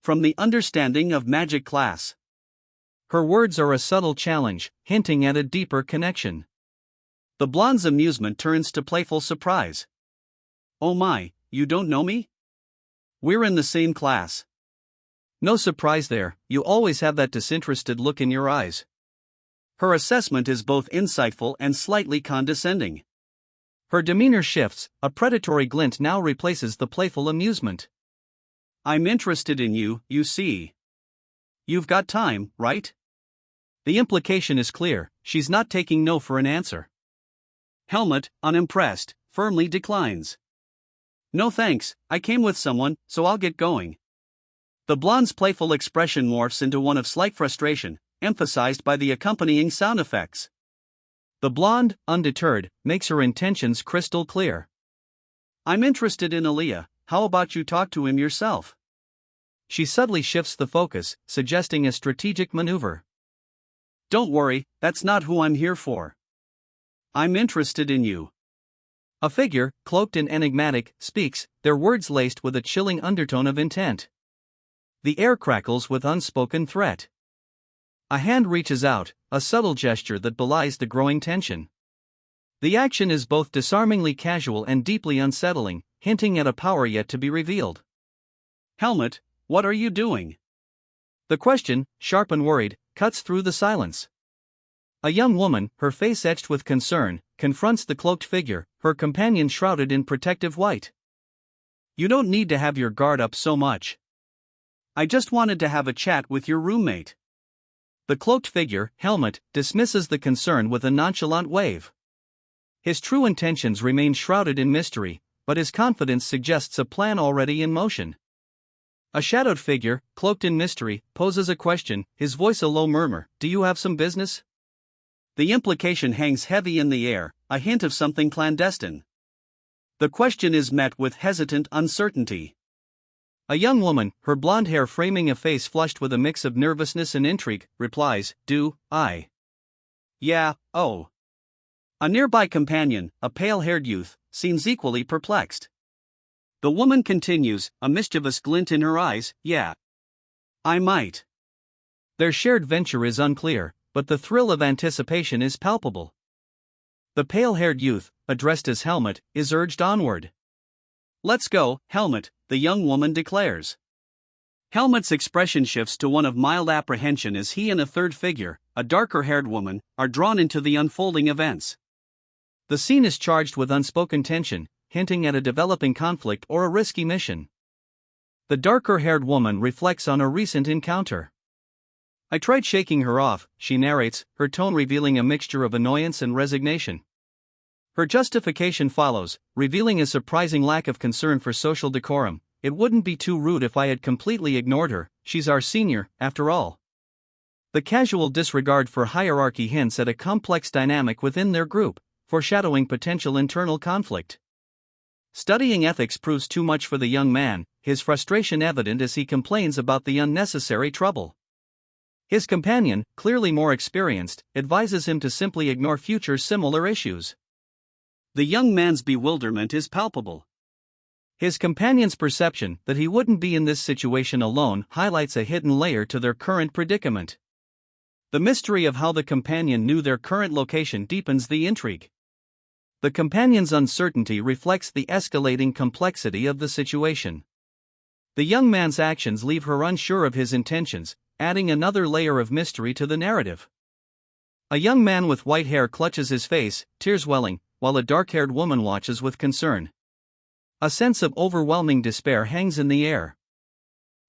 From the understanding of magic class." Her words are a subtle challenge, hinting at a deeper connection. The blonde's amusement turns to playful surprise. "Oh my, you don't know me? We're in the same class." No surprise there, you always have that disinterested look in your eyes. Her assessment is both insightful and slightly condescending. Her demeanor shifts, a predatory glint now replaces the playful amusement. "I'm interested in you, you see. You've got time, right?" The implication is clear, she's not taking no for an answer. Helmet, unimpressed, firmly declines. "No thanks, I came with someone, so I'll get going." The blonde's playful expression morphs into one of slight frustration, emphasized by the accompanying sound effects. The blonde, undeterred, makes her intentions crystal clear. "I'm interested in Aaliyah, how about you talk to him yourself?" She subtly shifts the focus, suggesting a strategic maneuver. "Don't worry, that's not who I'm here for. I'm interested in you." A figure, cloaked and enigmatic, speaks, their words laced with a chilling undertone of intent. The air crackles with unspoken threat. A hand reaches out, a subtle gesture that belies the growing tension. The action is both disarmingly casual and deeply unsettling, hinting at a power yet to be revealed. "Helmet, what are you doing?" The question, sharp and worried, cuts through the silence. A young woman, her face etched with concern, confronts the cloaked figure, her companion shrouded in protective white. "You don't need to have your guard up so much. I just wanted to have a chat with your roommate." The cloaked figure, Helmet, dismisses the concern with a nonchalant wave. His true intentions remain shrouded in mystery, but his confidence suggests a plan already in motion. A shadowed figure, cloaked in mystery, poses a question, his voice a low murmur: "Do you have some business?" The implication hangs heavy in the air, a hint of something clandestine. The question is met with hesitant uncertainty. A young woman, her blonde hair framing a face flushed with a mix of nervousness and intrigue, replies, "Do I?" "Yeah, oh." A nearby companion, a pale-haired youth, seems equally perplexed. The woman continues, a mischievous glint in her eyes, "Yeah. I might." Their shared venture is unclear, but the thrill of anticipation is palpable. The pale-haired youth, addressed as Helmet, is urged onward. "Let's go, Helmet," the young woman declares. Helmet's expression shifts to one of mild apprehension as he and a third figure, a darker-haired woman, are drawn into the unfolding events. The scene is charged with unspoken tension, hinting at a developing conflict or a risky mission. The darker-haired woman reflects on a recent encounter. "I tried shaking her off," she narrates, her tone revealing a mixture of annoyance and resignation. Her justification follows, revealing a surprising lack of concern for social decorum. "It wouldn't be too rude if I had completely ignored her, she's our senior, after all." The casual disregard for hierarchy hints at a complex dynamic within their group, foreshadowing potential internal conflict. Studying ethics proves too much for the young man, his frustration evident as he complains about the unnecessary trouble. His companion, clearly more experienced, advises him to simply ignore future similar issues. The young man's bewilderment is palpable. His companion's perception that he wouldn't be in this situation alone highlights a hidden layer to their current predicament. The mystery of how the companion knew their current location deepens the intrigue. The companion's uncertainty reflects the escalating complexity of the situation. The young man's actions leave her unsure of his intentions, adding another layer of mystery to the narrative. A young man with white hair clutches his face, tears welling, while a dark-haired woman watches with concern. A sense of overwhelming despair hangs in the air.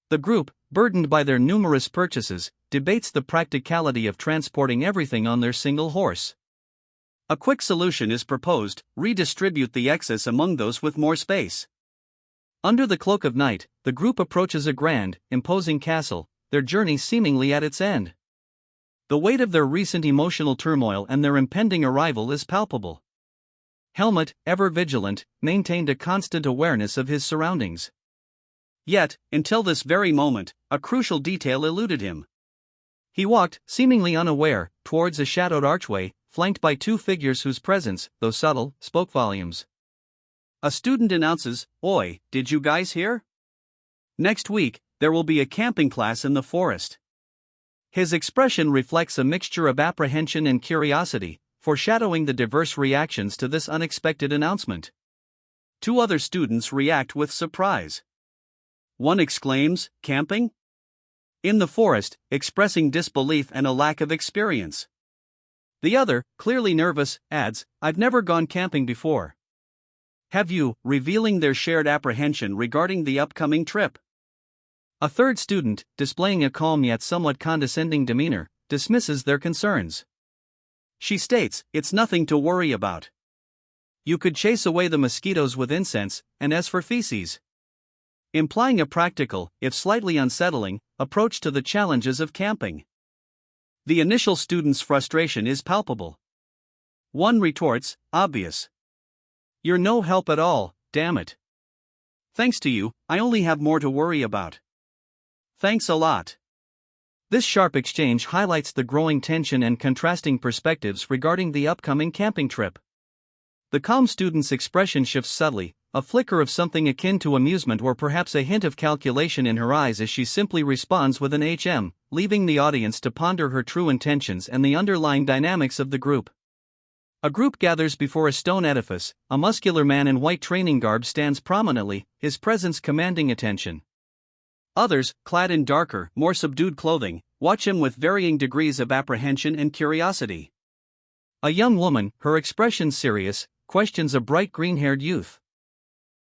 The group, burdened by their numerous purchases, debates the practicality of transporting everything on their single horse. A quick solution is proposed: redistribute the excess among those with more space. Under the cloak of night, the group approaches a grand, imposing castle, their journey seemingly at its end. The weight of their recent emotional turmoil and their impending arrival is palpable. Helmut, ever vigilant, maintained a constant awareness of his surroundings. Yet, until this very moment, a crucial detail eluded him. He walked, seemingly unaware, towards a shadowed archway, flanked by two figures whose presence, though subtle, spoke volumes. A student announces, "Oi, did you guys hear? Next week, there will be a camping class in the forest." His expression reflects a mixture of apprehension and curiosity, foreshadowing the diverse reactions to this unexpected announcement. Two other students react with surprise. One exclaims, "Camping? In the forest," expressing disbelief and a lack of experience. The other, clearly nervous, adds, "I've never gone camping before." "Have you?" revealing their shared apprehension regarding the upcoming trip. A third student, displaying a calm yet somewhat condescending demeanor, dismisses their concerns. She states, "It's nothing to worry about. You could chase away the mosquitoes with incense, and as for feces," implying a practical, if slightly unsettling, approach to the challenges of camping. The initial student's frustration is palpable. One retorts, "Obvious. You're no help at all, damn it. Thanks to you, I only have more to worry about. Thanks a lot." This sharp exchange highlights the growing tension and contrasting perspectives regarding the upcoming camping trip. The calm student's expression shifts subtly, a flicker of something akin to amusement or perhaps a hint of calculation in her eyes as she simply responds with an "HM, leaving the audience to ponder her true intentions and the underlying dynamics of the group. A group gathers before a stone edifice. A muscular man in white training garb stands prominently, his presence commanding attention. Others, clad in darker, more subdued clothing, watch him with varying degrees of apprehension and curiosity. A young woman, her expression serious, questions a bright green-haired youth.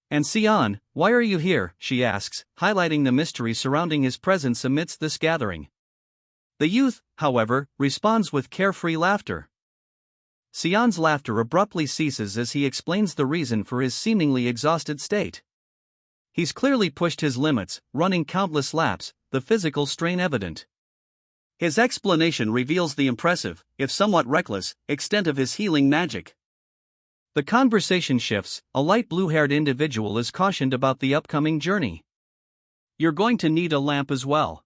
"And Sion, why are you here?" she asks, highlighting the mystery surrounding his presence amidst this gathering. The youth, however, responds with carefree laughter. Sion's laughter abruptly ceases as he explains the reason for his seemingly exhausted state. He's clearly pushed his limits, running countless laps, the physical strain evident. His explanation reveals the impressive, if somewhat reckless, extent of his healing magic. The conversation shifts. A light blue-haired individual is cautioned about the upcoming journey. "You're going to need a lamp as well.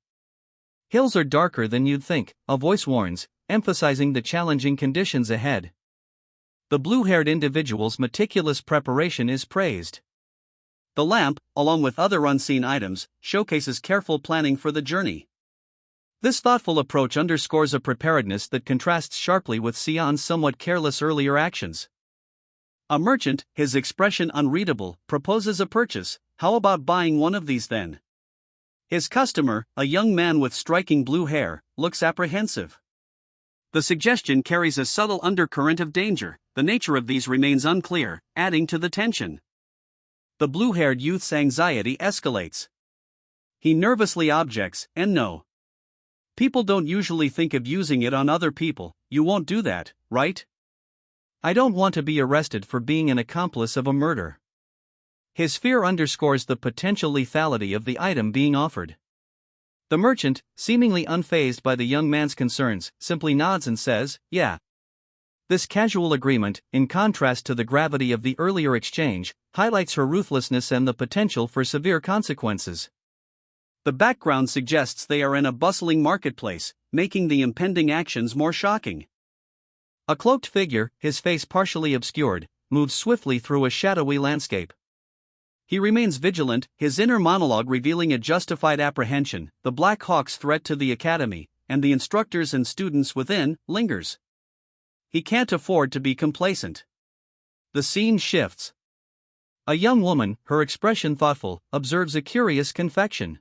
Hills are darker than you'd think," a voice warns, emphasizing the challenging conditions ahead. The blue-haired individual's meticulous preparation is praised. The lamp, along with other unseen items, showcases careful planning for the journey. This thoughtful approach underscores a preparedness that contrasts sharply with Sion's somewhat careless earlier actions. A merchant, his expression unreadable, proposes a purchase. "How about buying one of these then?" His customer, a young man with striking blue hair, looks apprehensive. The suggestion carries a subtle undercurrent of danger. The nature of these remains unclear, adding to the tension. The blue-haired youth's anxiety escalates. He nervously objects, "And no. People don't usually think of using it on other people. You won't do that, right? I don't want to be arrested for being an accomplice of a murder." His fear underscores the potential lethality of the item being offered. The merchant, seemingly unfazed by the young man's concerns, simply nods and says, "Yeah." This casual agreement, in contrast to the gravity of the earlier exchange, highlights her ruthlessness and the potential for severe consequences. The background suggests they are in a bustling marketplace, making the impending actions more shocking. A cloaked figure, his face partially obscured, moves swiftly through a shadowy landscape. He remains vigilant, his inner monologue revealing a justified apprehension: the Black Hawk's threat to the academy, and the instructors and students within, lingers. He can't afford to be complacent. The scene shifts. A young woman, her expression thoughtful, observes a curious confection.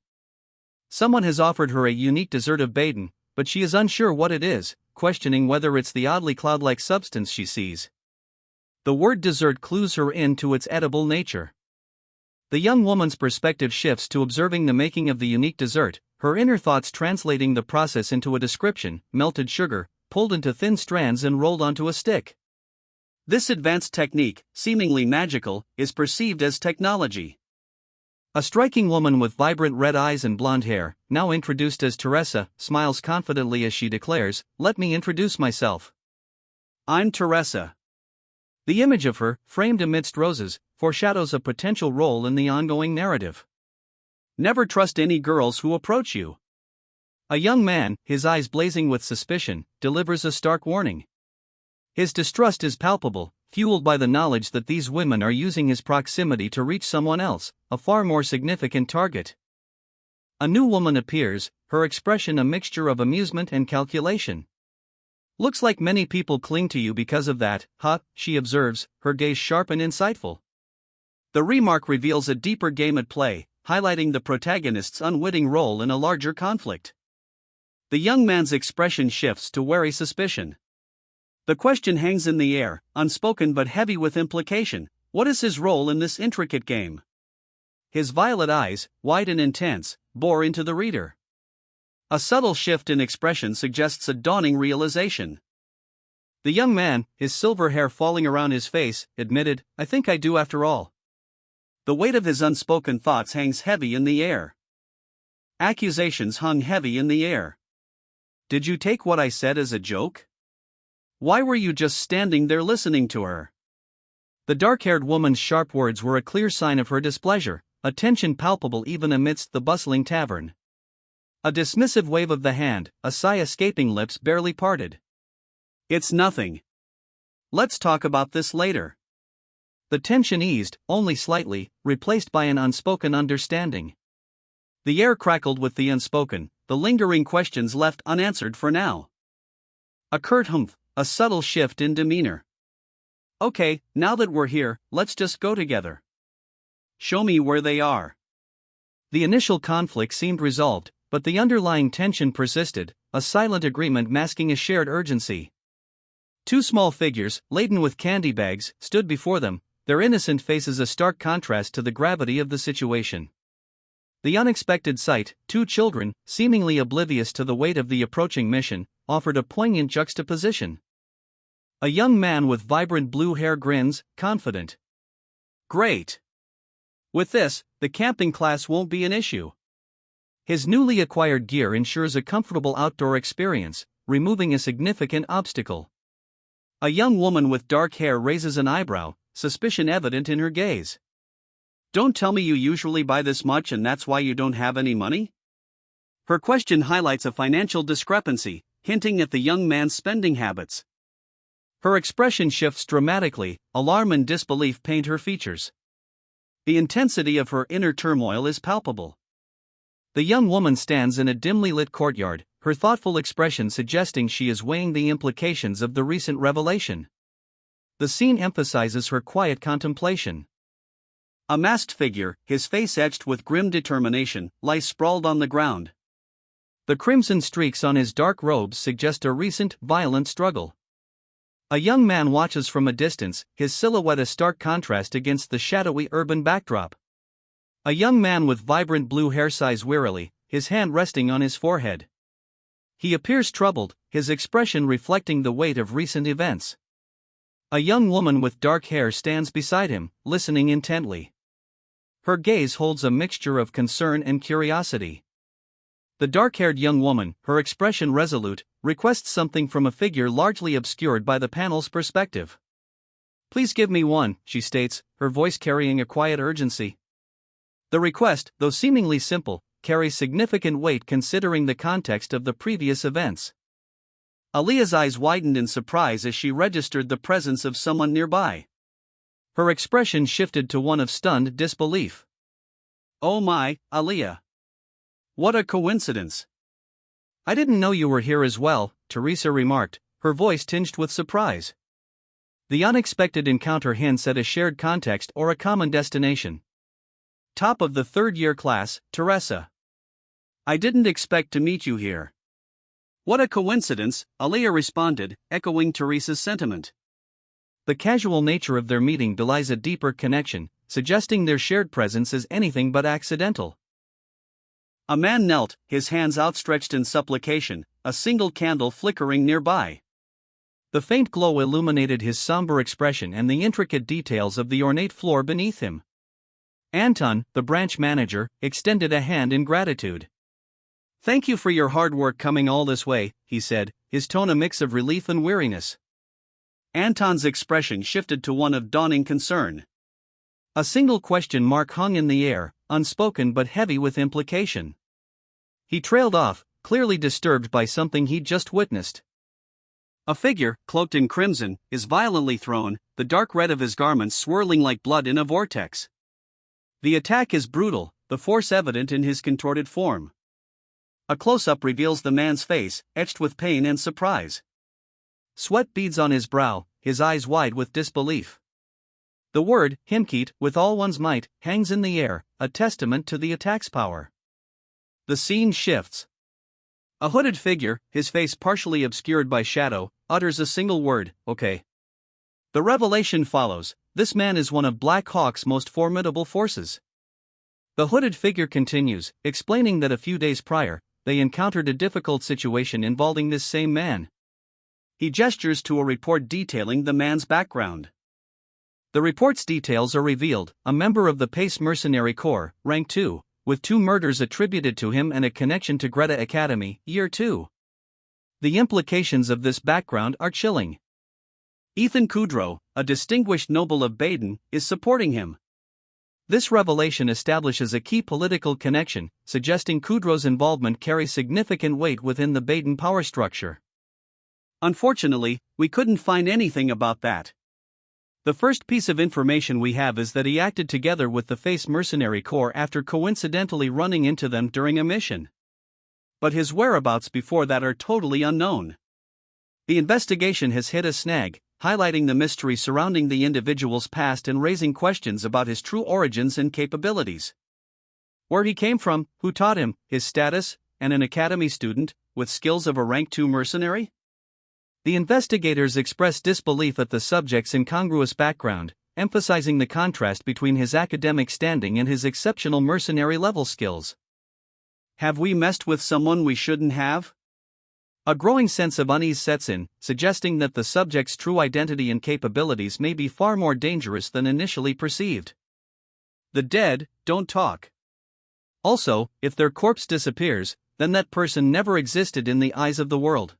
Someone has offered her a unique dessert of Baden, but she is unsure what it is, questioning whether it's the oddly cloud-like substance she sees. The word dessert clues her in to its edible nature. The young woman's perspective shifts to observing the making of the unique dessert, her inner thoughts translating the process into a description: melted sugar, pulled into thin strands and rolled onto a stick. This advanced technique, seemingly magical, is perceived as technology. A striking woman with vibrant red eyes and blonde hair, now introduced as Teresa, smiles confidently as she declares, "Let me introduce myself. I'm Teresa." The image of her, framed amidst roses, foreshadows a potential role in the ongoing narrative. Never trust any girls who approach you. A young man, his eyes blazing with suspicion, delivers a stark warning. His distrust is palpable, fueled by the knowledge that these women are using his proximity to reach someone else, a far more significant target. A new woman appears, her expression a mixture of amusement and calculation. "Looks like many people cling to you because of that, huh?" she observes, her gaze sharp and insightful. The remark reveals a deeper game at play, highlighting the protagonist's unwitting role in a larger conflict. The young man's expression shifts to wary suspicion. The question hangs in the air, unspoken but heavy with implication: what is his role in this intricate game? His violet eyes, wide and intense, bore into the reader. A subtle shift in expression suggests a dawning realization. The young man, his silver hair falling around his face, admitted, "I think I do after all." The weight of his unspoken thoughts hangs heavy in the air. Accusations hung heavy in the air. "Did you take what I said as a joke? Why were you just standing there listening to her?" The dark-haired woman's sharp words were a clear sign of her displeasure, a tension palpable even amidst the bustling tavern. A dismissive wave of the hand, a sigh escaping lips barely parted. "It's nothing. Let's talk about this later." The tension eased, only slightly, replaced by an unspoken understanding. The air crackled with the unspoken, the lingering questions left unanswered for now. A curt humph, a subtle shift in demeanor. "Okay, now that we're here, let's just go together. Show me where they are." The initial conflict seemed resolved, but the underlying tension persisted, a silent agreement masking a shared urgency. Two small figures, laden with candy bags, stood before them, their innocent faces a stark contrast to the gravity of the situation. The unexpected sight, two children, seemingly oblivious to the weight of the approaching mission, offered a poignant juxtaposition. A young man with vibrant blue hair grins, confident. "Great. With this, the camping class won't be an issue." His newly acquired gear ensures a comfortable outdoor experience, removing a significant obstacle. A young woman with dark hair raises an eyebrow, suspicion evident in her gaze. "Don't tell me you usually buy this much and that's why you don't have any money?" Her question highlights a financial discrepancy, hinting at the young man's spending habits. Her expression shifts dramatically, alarm and disbelief paint her features. The intensity of her inner turmoil is palpable. The young woman stands in a dimly lit courtyard, her thoughtful expression suggesting she is weighing the implications of the recent revelation. The scene emphasizes her quiet contemplation. A masked figure, his face etched with grim determination, lies sprawled on the ground. The crimson streaks on his dark robes suggest a recent, violent struggle. A young man watches from a distance, his silhouette a stark contrast against the shadowy urban backdrop. A young man with vibrant blue hair sighs wearily, his hand resting on his forehead. He appears troubled, his expression reflecting the weight of recent events. A young woman with dark hair stands beside him, listening intently. Her gaze holds a mixture of concern and curiosity. The dark-haired young woman, her expression resolute, requests something from a figure largely obscured by the panel's perspective. "Please give me one," she states, her voice carrying a quiet urgency. The request, though seemingly simple, carries significant weight considering the context of the previous events. Aaliyah's eyes widened in surprise as she registered the presence of someone nearby. Her expression shifted to one of stunned disbelief. "Oh my, Aaliyah. What a coincidence. I didn't know you were here as well, Teresa remarked, her voice tinged with surprise. The unexpected encounter hints at a shared context or a common destination. Top of the third-year class, Teresa. I didn't expect to meet you here. What a coincidence, Aliyah responded, echoing Teresa's sentiment. The casual nature of their meeting belies a deeper connection, suggesting their shared presence is anything but accidental. A man knelt, his hands outstretched in supplication, a single candle flickering nearby. The faint glow illuminated his somber expression and the intricate details of the ornate floor beneath him. Anton, the branch manager, extended a hand in gratitude. Thank you for your hard work coming all this way, he said, his tone a mix of relief and weariness. Anton's expression shifted to one of dawning concern. A single question mark hung in the air, unspoken but heavy with implication. He trailed off, clearly disturbed by something he'd just witnessed. A figure, cloaked in crimson, is violently thrown, the dark red of his garments swirling like blood in a vortex. The attack is brutal, the force evident in his contorted form. A close-up reveals the man's face, etched with pain and surprise. Sweat beads on his brow, his eyes wide with disbelief. The word, Himkeet, with all one's might, hangs in the air, a testament to the attack's power. The scene shifts. A hooded figure, his face partially obscured by shadow, utters a single word, okay. The revelation follows, this man is one of Black Hawk's most formidable forces. The hooded figure continues, explaining that a few days prior, they encountered a difficult situation involving this same man. He gestures to a report detailing the man's background. The report's details are revealed, a member of the Pace Mercenary Corps, Rank 2, with 2 murders attributed to him and a connection to Greta Academy, Year 2. The implications of this background are chilling. Ethan Kudrow, a distinguished noble of Baden, is supporting him. This revelation establishes a key political connection, suggesting Kudrow's involvement carries significant weight within the Baden power structure. Unfortunately, we couldn't find anything about that. The first piece of information we have is that he acted together with the Face Mercenary Corps after coincidentally running into them during a mission. But his whereabouts before that are totally unknown. The investigation has hit a snag, highlighting the mystery surrounding the individual's past and raising questions about his true origins and capabilities. Where he came from, who taught him, his status, and an academy student, with skills of a Rank 2 mercenary? The investigators express disbelief at the subject's incongruous background, emphasizing the contrast between his academic standing and his exceptional mercenary-level skills. Have we messed with someone we shouldn't have? A growing sense of unease sets in, suggesting that the subject's true identity and capabilities may be far more dangerous than initially perceived. The dead don't talk. Also, if their corpse disappears, then that person never existed in the eyes of the world.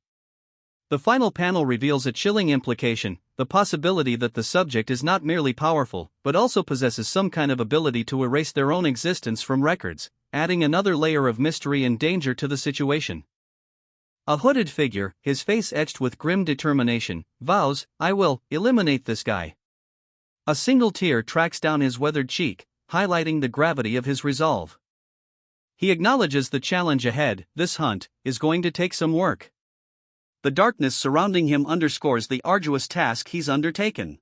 The final panel reveals a chilling implication, the possibility that the subject is not merely powerful, but also possesses some kind of ability to erase their own existence from records, adding another layer of mystery and danger to the situation. A hooded figure, his face etched with grim determination, vows, I will eliminate this guy. A single tear tracks down his weathered cheek, highlighting the gravity of his resolve. He acknowledges the challenge ahead, this hunt is going to take some work. The darkness surrounding him underscores the arduous task he's undertaken.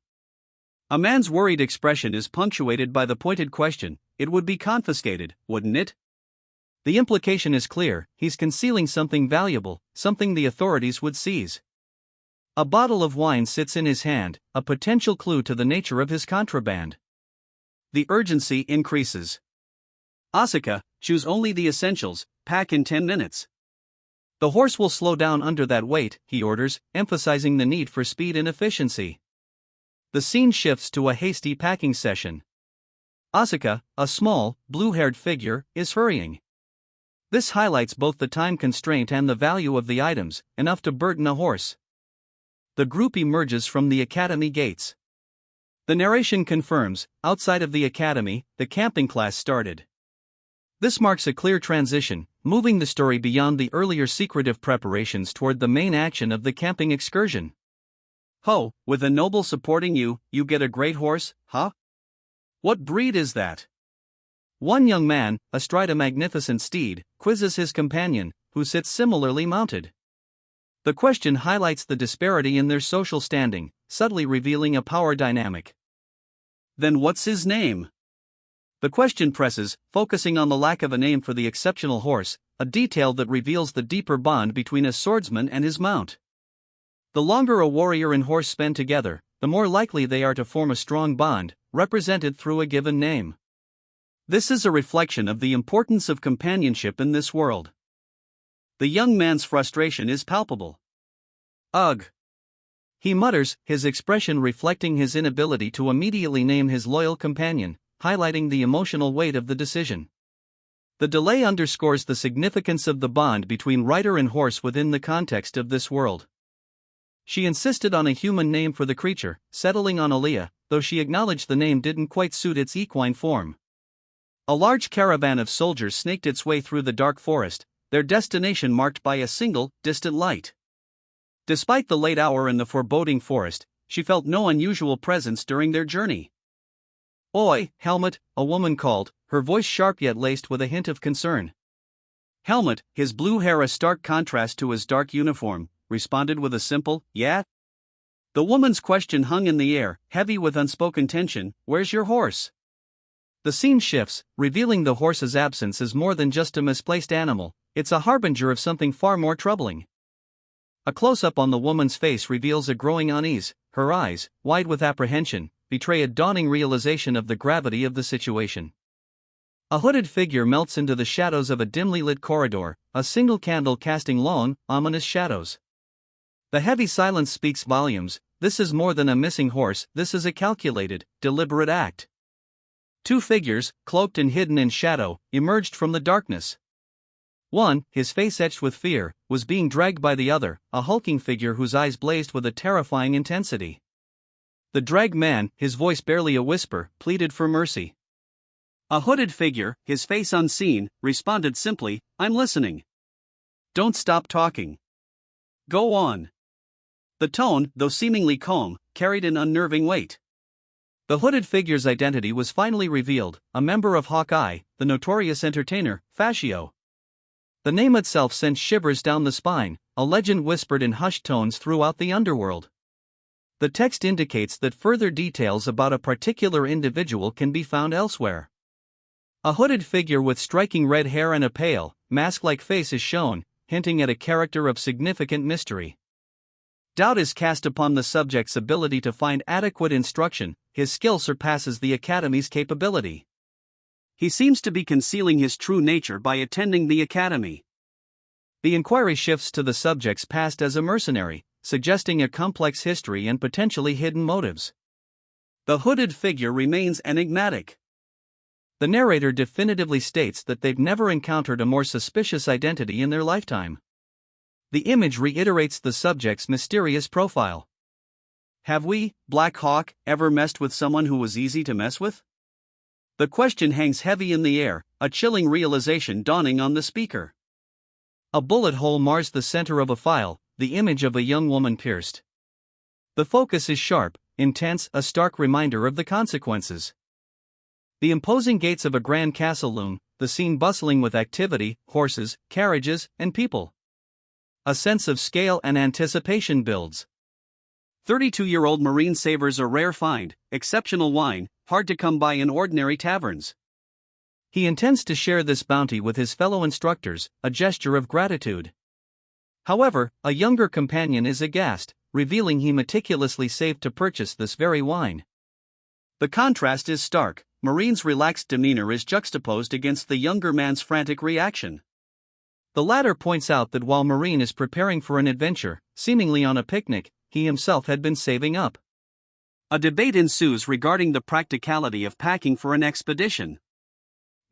A man's worried expression is punctuated by the pointed question, it would be confiscated, wouldn't it? The implication is clear, he's concealing something valuable, something the authorities would seize. A bottle of wine sits in his hand, a potential clue to the nature of his contraband. The urgency increases. Asuka, choose only the essentials, pack in 10 minutes. The horse will slow down under that weight, he orders, emphasizing the need for speed and efficiency. The scene shifts to a hasty packing session. Asuka, a small, blue-haired figure, is hurrying. This highlights both the time constraint and the value of the items, enough to burden a horse. The group emerges from the academy gates. The narration confirms, outside of the academy, the camping class started. This marks a clear transition, moving the story beyond the earlier secretive preparations toward the main action of the camping excursion. Ho, with a noble supporting you, you get a great horse, huh? What breed is that? One young man, astride a magnificent steed, quizzes his companion, who sits similarly mounted. The question highlights the disparity in their social standing, subtly revealing a power dynamic. Then what's his name? The question presses, focusing on the lack of a name for the exceptional horse, a detail that reveals the deeper bond between a swordsman and his mount. The longer a warrior and horse spend together, the more likely they are to form a strong bond, represented through a given name. This is a reflection of the importance of companionship in this world. The young man's frustration is palpable. Ugh! He mutters, his expression reflecting his inability to immediately name his loyal companion, highlighting the emotional weight of the decision. The delay underscores the significance of the bond between rider and horse within the context of this world. She insisted on a human name for the creature, settling on Aaliyah, though she acknowledged the name didn't quite suit its equine form. A large caravan of soldiers snaked its way through the dark forest, their destination marked by a single, distant light. Despite the late hour and the foreboding forest, she felt no unusual presence during their journey. "Oi, Helmut," a woman called, her voice sharp yet laced with a hint of concern. Helmut, his blue hair a stark contrast to his dark uniform, responded with a simple, "Yeah?" The woman's question hung in the air, heavy with unspoken tension. "Where's your horse?" The scene shifts, revealing the horse's absence as more than just a misplaced animal, it's a harbinger of something far more troubling. A close-up on the woman's face reveals a growing unease, her eyes, wide with apprehension, betray a dawning realization of the gravity of the situation. A hooded figure melts into the shadows of a dimly lit corridor, a single candle casting long, ominous shadows. The heavy silence speaks volumes. This is more than a missing horse, this is a calculated, deliberate act. Two figures, cloaked and hidden in shadow, emerged from the darkness. One, his face etched with fear, was being dragged by the other, a hulking figure whose eyes blazed with a terrifying intensity. The dragged man, his voice barely a whisper, pleaded for mercy. A hooded figure, his face unseen, responded simply, "I'm listening. Don't stop talking. Go on." The tone, though seemingly calm, carried an unnerving weight. The hooded figure's identity was finally revealed, a member of Hawkeye, the notorious entertainer, Fascio. The name itself sent shivers down the spine, a legend whispered in hushed tones throughout the underworld. The text indicates that further details about a particular individual can be found elsewhere. A hooded figure with striking red hair and a pale, mask-like face is shown, hinting at a character of significant mystery. Doubt is cast upon the subject's ability to find adequate instruction. His skill surpasses the Academy's capability. He seems to be concealing his true nature by attending the Academy. The inquiry shifts to the subject's past as a mercenary, suggesting a complex history and potentially hidden motives. The hooded figure remains enigmatic. The narrator definitively states that they've never encountered a more suspicious identity in their lifetime. The image reiterates the subject's mysterious profile. Have we, Black Hawk, ever messed with someone who was easy to mess with? The question hangs heavy in the air, a chilling realization dawning on the speaker. A bullet hole mars the center of a file, the image of a young woman pierced. The focus is sharp, intense, a stark reminder of the consequences. The imposing gates of a grand castle loom, the scene bustling with activity, horses, carriages, and people. A sense of scale and anticipation builds. 32-year-old Marine savors a rare find, exceptional wine, hard to come by in ordinary taverns. He intends to share this bounty with his fellow instructors, a gesture of gratitude. However, a younger companion is aghast, revealing he meticulously saved to purchase this very wine. The contrast is stark. Marine's relaxed demeanor is juxtaposed against the younger man's frantic reaction. The latter points out that while Marine is preparing for an adventure, seemingly on a picnic, he himself had been saving up. A debate ensues regarding the practicality of packing for an expedition.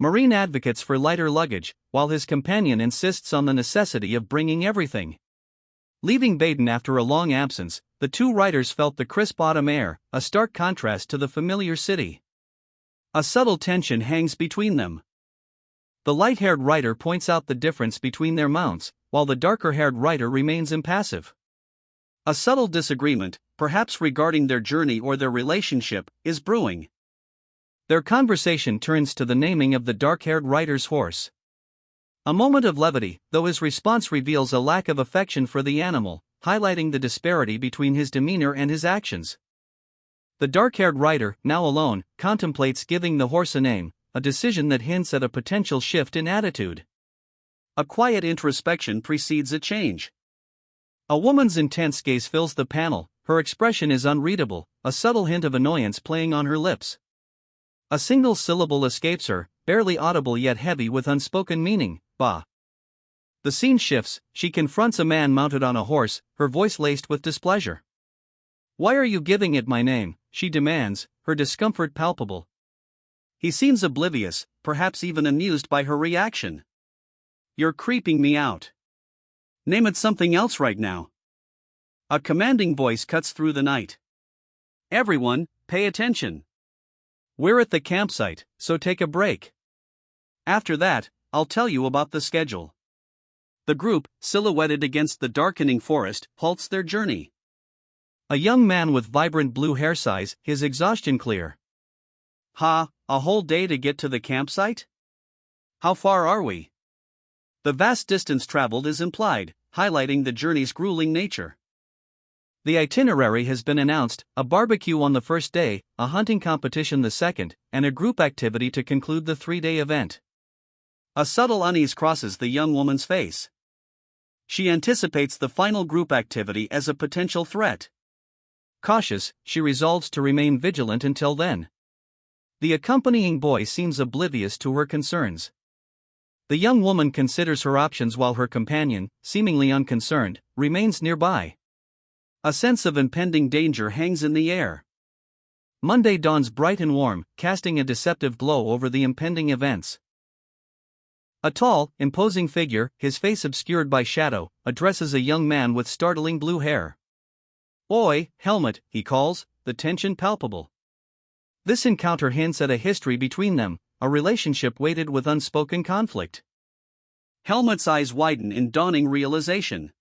Marine advocates for lighter luggage, while his companion insists on the necessity of bringing everything. Leaving Baden after a long absence, the two riders felt the crisp autumn air, a stark contrast to the familiar city. A subtle tension hangs between them. The light-haired rider points out the difference between their mounts, while the darker-haired rider remains impassive. A subtle disagreement, perhaps regarding their journey or their relationship, is brewing. Their conversation turns to the naming of the dark-haired rider's horse. A moment of levity, though his response reveals a lack of affection for the animal, highlighting the disparity between his demeanor and his actions. The dark-haired rider, now alone, contemplates giving the horse a name, a decision that hints at a potential shift in attitude. A quiet introspection precedes a change. A woman's intense gaze fills the panel, her expression is unreadable, a subtle hint of annoyance playing on her lips. A single syllable escapes her, barely audible yet heavy with unspoken meaning, bah. The scene shifts, she confronts a man mounted on a horse, her voice laced with displeasure. "Why are you giving it my name?" she demands, her discomfort palpable. He seems oblivious, perhaps even amused by her reaction. "You're creeping me out. Name it something else right now." A commanding voice cuts through the night. "Everyone, pay attention. We're at the campsite, so take a break. After that, I'll tell you about the schedule." The group, silhouetted against the darkening forest, halts their journey. A young man with vibrant blue hair sighs, his exhaustion clear. "Ha, a whole day to get to the campsite? How far are we?" The vast distance traveled is implied, highlighting the journey's grueling nature. The itinerary has been announced: a barbecue on the first day, a hunting competition the second, and a group activity to conclude the 3-day event. A subtle unease crosses the young woman's face. She anticipates the final group activity as a potential threat. Cautious, she resolves to remain vigilant until then. The accompanying boy seems oblivious to her concerns. The young woman considers her options while her companion, seemingly unconcerned, remains nearby. A sense of impending danger hangs in the air. Monday dawns bright and warm, casting a deceptive glow over the impending events. A tall, imposing figure, his face obscured by shadow, addresses a young man with startling blue hair. "Oi, helmet," he calls, the tension palpable. This encounter hints at a history between them, a relationship weighted with unspoken conflict. Helmet's eyes widen in dawning realization.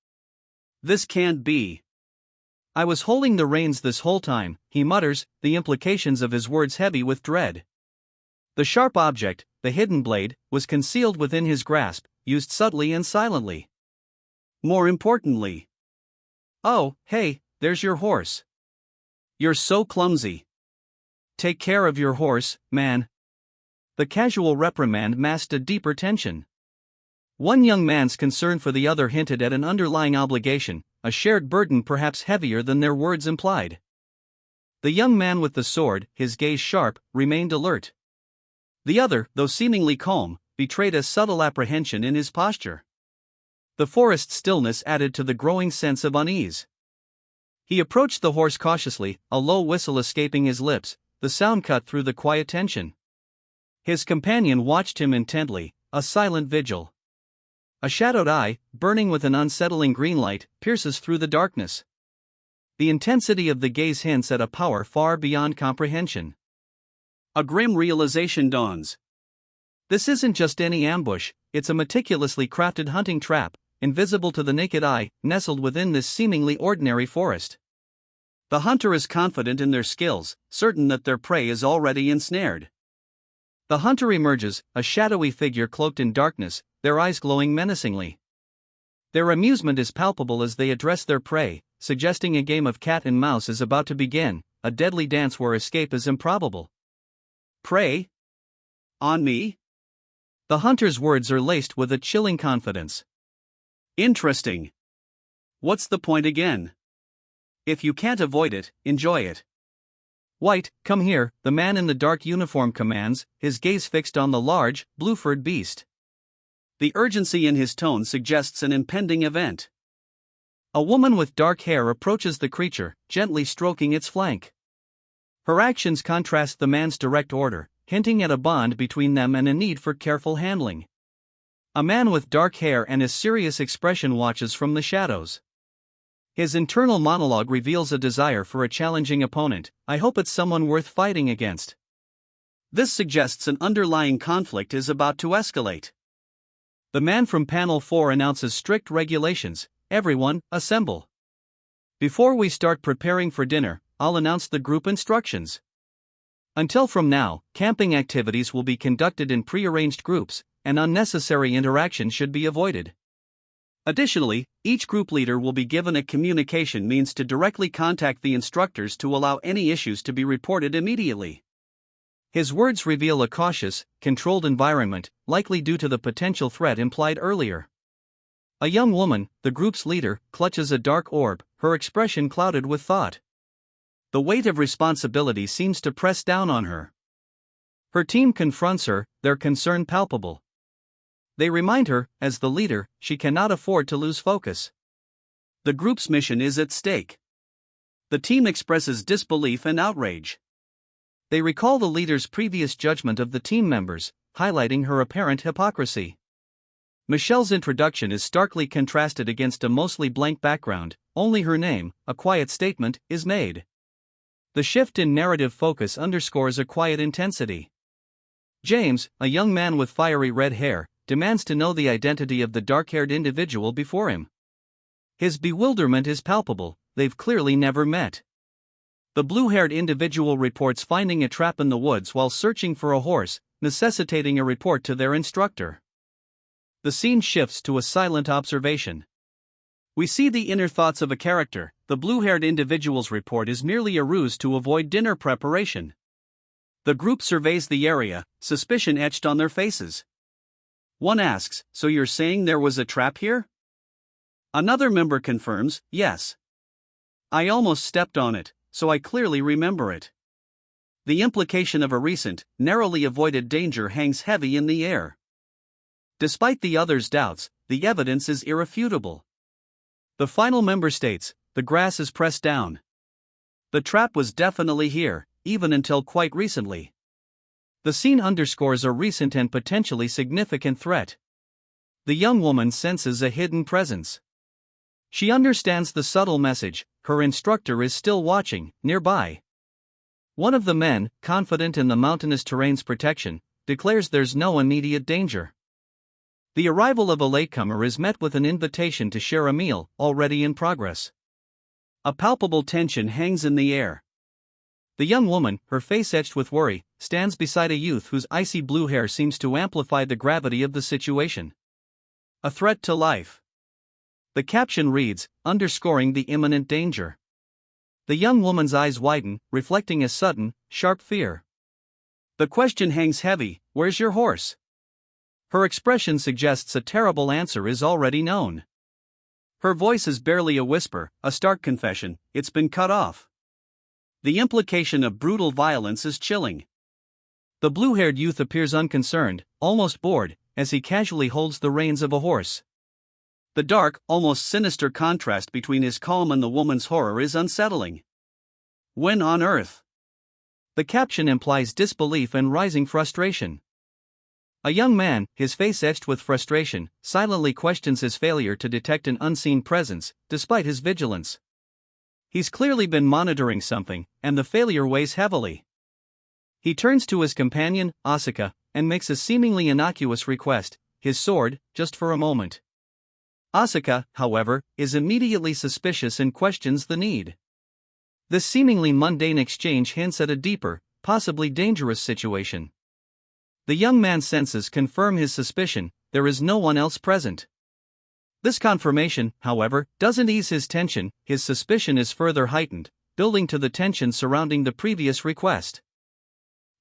"This can't be. I was holding the reins this whole time," he mutters, the implications of his words heavy with dread. The sharp object, the hidden blade, was concealed within his grasp, used subtly and silently. More importantly, "Oh, hey, there's your horse. You're so clumsy. Take care of your horse, man." The casual reprimand masked a deeper tension. One young man's concern for the other hinted at an underlying obligation, a shared burden perhaps heavier than their words implied. The young man with the sword, his gaze sharp, remained alert. The other, though seemingly calm, betrayed a subtle apprehension in his posture. The forest stillness added to the growing sense of unease. He approached the horse cautiously, a low whistle escaping his lips, the sound cut through the quiet tension. His companion watched him intently, a silent vigil. A shadowed eye, burning with an unsettling green light, pierces through the darkness. The intensity of the gaze hints at a power far beyond comprehension. A grim realization dawns. This isn't just any ambush, it's a meticulously crafted hunting trap, invisible to the naked eye, nestled within this seemingly ordinary forest. The hunter is confident in their skills, certain that their prey is already ensnared. The hunter emerges, a shadowy figure cloaked in darkness, their eyes glowing menacingly. Their amusement is palpable as they address their prey, suggesting a game of cat and mouse is about to begin, a deadly dance where escape is improbable. "Prey? On me?" The hunter's words are laced with a chilling confidence. "Interesting. What's the point again? If you can't avoid it, enjoy it." "White, come here," the man in the dark uniform commands, his gaze fixed on the large, blue-furred beast. The urgency in his tone suggests an impending event. A woman with dark hair approaches the creature, gently stroking its flank. Her actions contrast the man's direct order, hinting at a bond between them and a need for careful handling. A man with dark hair and a serious expression watches from the shadows. His internal monologue reveals a desire for a challenging opponent. "I hope it's someone worth fighting against." This suggests an underlying conflict is about to escalate. The man from panel 4 announces strict regulations: "Everyone, assemble. Before we start preparing for dinner, I'll announce the group instructions. Until from now, camping activities will be conducted in prearranged groups, and unnecessary interaction should be avoided. Additionally, each group leader will be given a communication means to directly contact the instructors to allow any issues to be reported immediately. His words reveal a cautious, controlled environment, likely due to the potential threat implied earlier. A young woman, the group's leader, clutches a dark orb, her expression clouded with thought. The weight of responsibility seems to press down on her. Her team confronts her, their concern palpable. They remind her, as the leader, she cannot afford to lose focus. The group's mission is at stake. The team expresses disbelief and outrage. They recall the leader's previous judgment of the team members, highlighting her apparent hypocrisy. Michelle's introduction is starkly contrasted against a mostly blank background, only her name, a quiet statement, is made. The shift in narrative focus underscores a quiet intensity. James, a young man with fiery red hair, demands to know the identity of the dark-haired individual before him. His bewilderment is palpable, they've clearly never met. The blue-haired individual reports finding a trap in the woods while searching for a horse, necessitating a report to their instructor. The scene shifts to a silent observation. We see the inner thoughts of a character. The blue-haired individual's report is merely a ruse to avoid dinner preparation. The group surveys the area, suspicion etched on their faces. One asks, "So you're saying there was a trap here?" Another member confirms, "Yes. I almost stepped on it, so I clearly remember it." The implication of a recent, narrowly avoided danger hangs heavy in the air. Despite the others' doubts, the evidence is irrefutable. The final member states, "The grass is pressed down. The trap was definitely here, even until quite recently." The scene underscores a recent and potentially significant threat. The young woman senses a hidden presence. She understands the subtle message, her instructor is still watching, nearby. One of the men, confident in the mountainous terrain's protection, declares there's no immediate danger. The arrival of a latecomer is met with an invitation to share a meal, already in progress. A palpable tension hangs in the air. The young woman, her face etched with worry, stands beside a youth whose icy blue hair seems to amplify the gravity of the situation. A threat to life. The caption reads, underscoring the imminent danger. The young woman's eyes widen, reflecting a sudden, sharp fear. The question hangs heavy, "Where's your horse?" Her expression suggests a terrible answer is already known. Her voice is barely a whisper, a stark confession, "It's been cut off." The implication of brutal violence is chilling. The blue-haired youth appears unconcerned, almost bored, as he casually holds the reins of a horse. The dark, almost sinister contrast between his calm and the woman's horror is unsettling. When on earth? The caption implies disbelief and rising frustration. A young man, his face etched with frustration, silently questions his failure to detect an unseen presence, despite his vigilance. He's clearly been monitoring something, and the failure weighs heavily. He turns to his companion, Asuka, and makes a seemingly innocuous request, his sword, just for a moment. Asuka, however, is immediately suspicious and questions the need. This seemingly mundane exchange hints at a deeper, possibly dangerous situation. The young man's senses confirm his suspicion, there is no one else present. This confirmation, however, doesn't ease his tension, his suspicion is further heightened, building to the tension surrounding the previous request.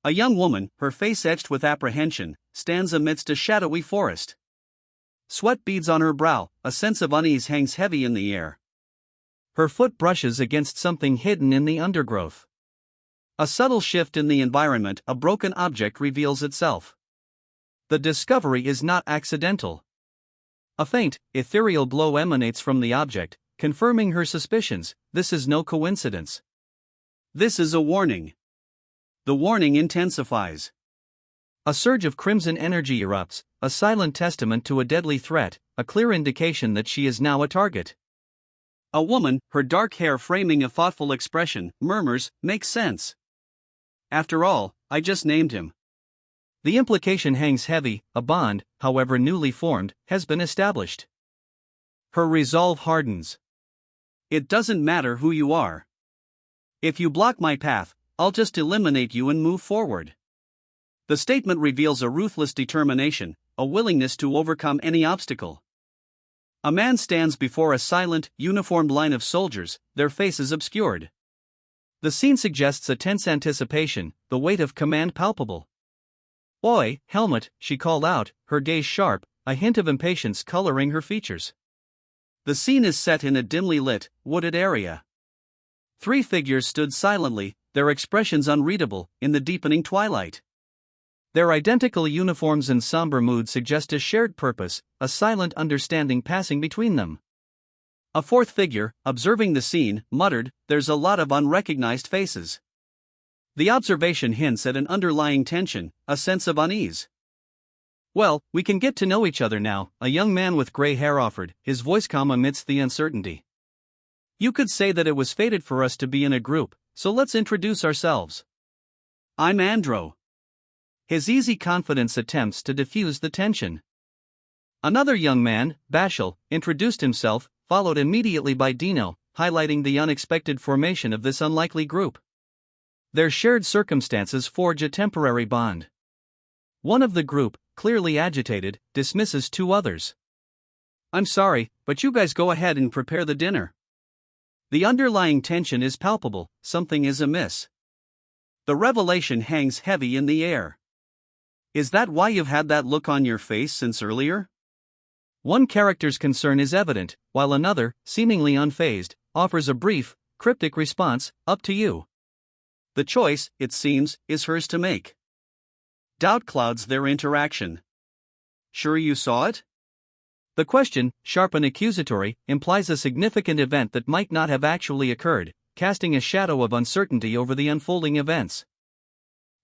A young woman, her face etched with apprehension, stands amidst a shadowy forest. Sweat beads on her brow, a sense of unease hangs heavy in the air. Her foot brushes against something hidden in the undergrowth. A subtle shift in the environment, a broken object reveals itself. The discovery is not accidental. A faint, ethereal glow emanates from the object, confirming her suspicions. This is no coincidence. This is a warning. The warning intensifies. A surge of crimson energy erupts, a silent testament to a deadly threat, a clear indication that she is now a target. A woman, her dark hair framing a thoughtful expression, murmurs, "Makes sense. After all, I just named him." The implication hangs heavy, a bond, however newly formed, has been established. Her resolve hardens. "It doesn't matter who you are. If you block my path, I'll just eliminate you and move forward." The statement reveals a ruthless determination, a willingness to overcome any obstacle. A man stands before a silent, uniformed line of soldiers, their faces obscured. The scene suggests a tense anticipation, the weight of command palpable. "Oi, helmet," she called out, her gaze sharp, a hint of impatience coloring her features. The scene is set in a dimly lit, wooded area. Three figures stood silently, their expressions unreadable, in the deepening twilight. Their identical uniforms and somber mood suggest a shared purpose, a silent understanding passing between them. A fourth figure, observing the scene, muttered, "There's a lot of unrecognized faces." The observation hints at an underlying tension, a sense of unease. "Well, we can get to know each other now," a young man with gray hair offered, his voice calm amidst the uncertainty. "You could say that it was fated for us to be in a group, so let's introduce ourselves. I'm Andro." His easy confidence attempts to diffuse the tension. Another young man, Bashal, introduced himself, followed immediately by Dino, highlighting the unexpected formation of this unlikely group. Their shared circumstances forge a temporary bond. One of the group, clearly agitated, dismisses two others. "I'm sorry, but you guys go ahead and prepare the dinner." The underlying tension is palpable, something is amiss. The revelation hangs heavy in the air. "Is that why you've had that look on your face since earlier?" One character's concern is evident, while another, seemingly unfazed, offers a brief, cryptic response, "Up to you." The choice, it seems, is hers to make. Doubt clouds their interaction. "Sure you saw it?" The question, sharp and accusatory, implies a significant event that might not have actually occurred, casting a shadow of uncertainty over the unfolding events.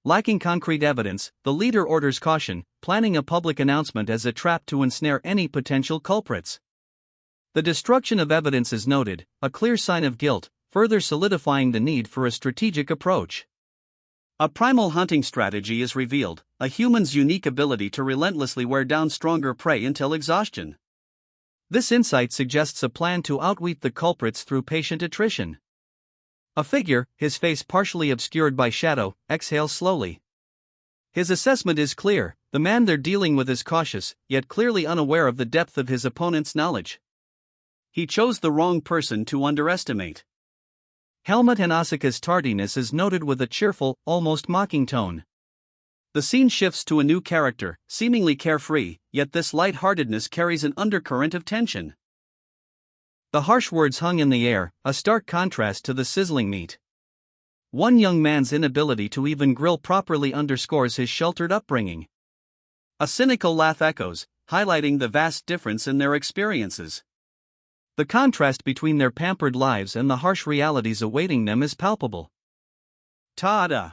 Lacking concrete evidence, the leader orders caution, planning a public announcement as a trap to ensnare any potential culprits. The destruction of evidence is noted, a clear sign of guilt, further solidifying the need for a strategic approach. A primal hunting strategy is revealed, a human's unique ability to relentlessly wear down stronger prey until exhaustion. This insight suggests a plan to outwit the culprits through patient attrition. A figure, his face partially obscured by shadow, exhales slowly. His assessment is clear, the man they're dealing with is cautious, yet clearly unaware of the depth of his opponent's knowledge. He chose the wrong person to underestimate. Helmut and Asuka's tardiness is noted with a cheerful, almost mocking tone. The scene shifts to a new character, seemingly carefree, yet this light-heartedness carries an undercurrent of tension. The harsh words hung in the air, a stark contrast to the sizzling meat. One young man's inability to even grill properly underscores his sheltered upbringing. A cynical laugh echoes, highlighting the vast difference in their experiences. The contrast between their pampered lives and the harsh realities awaiting them is palpable. Ta-da!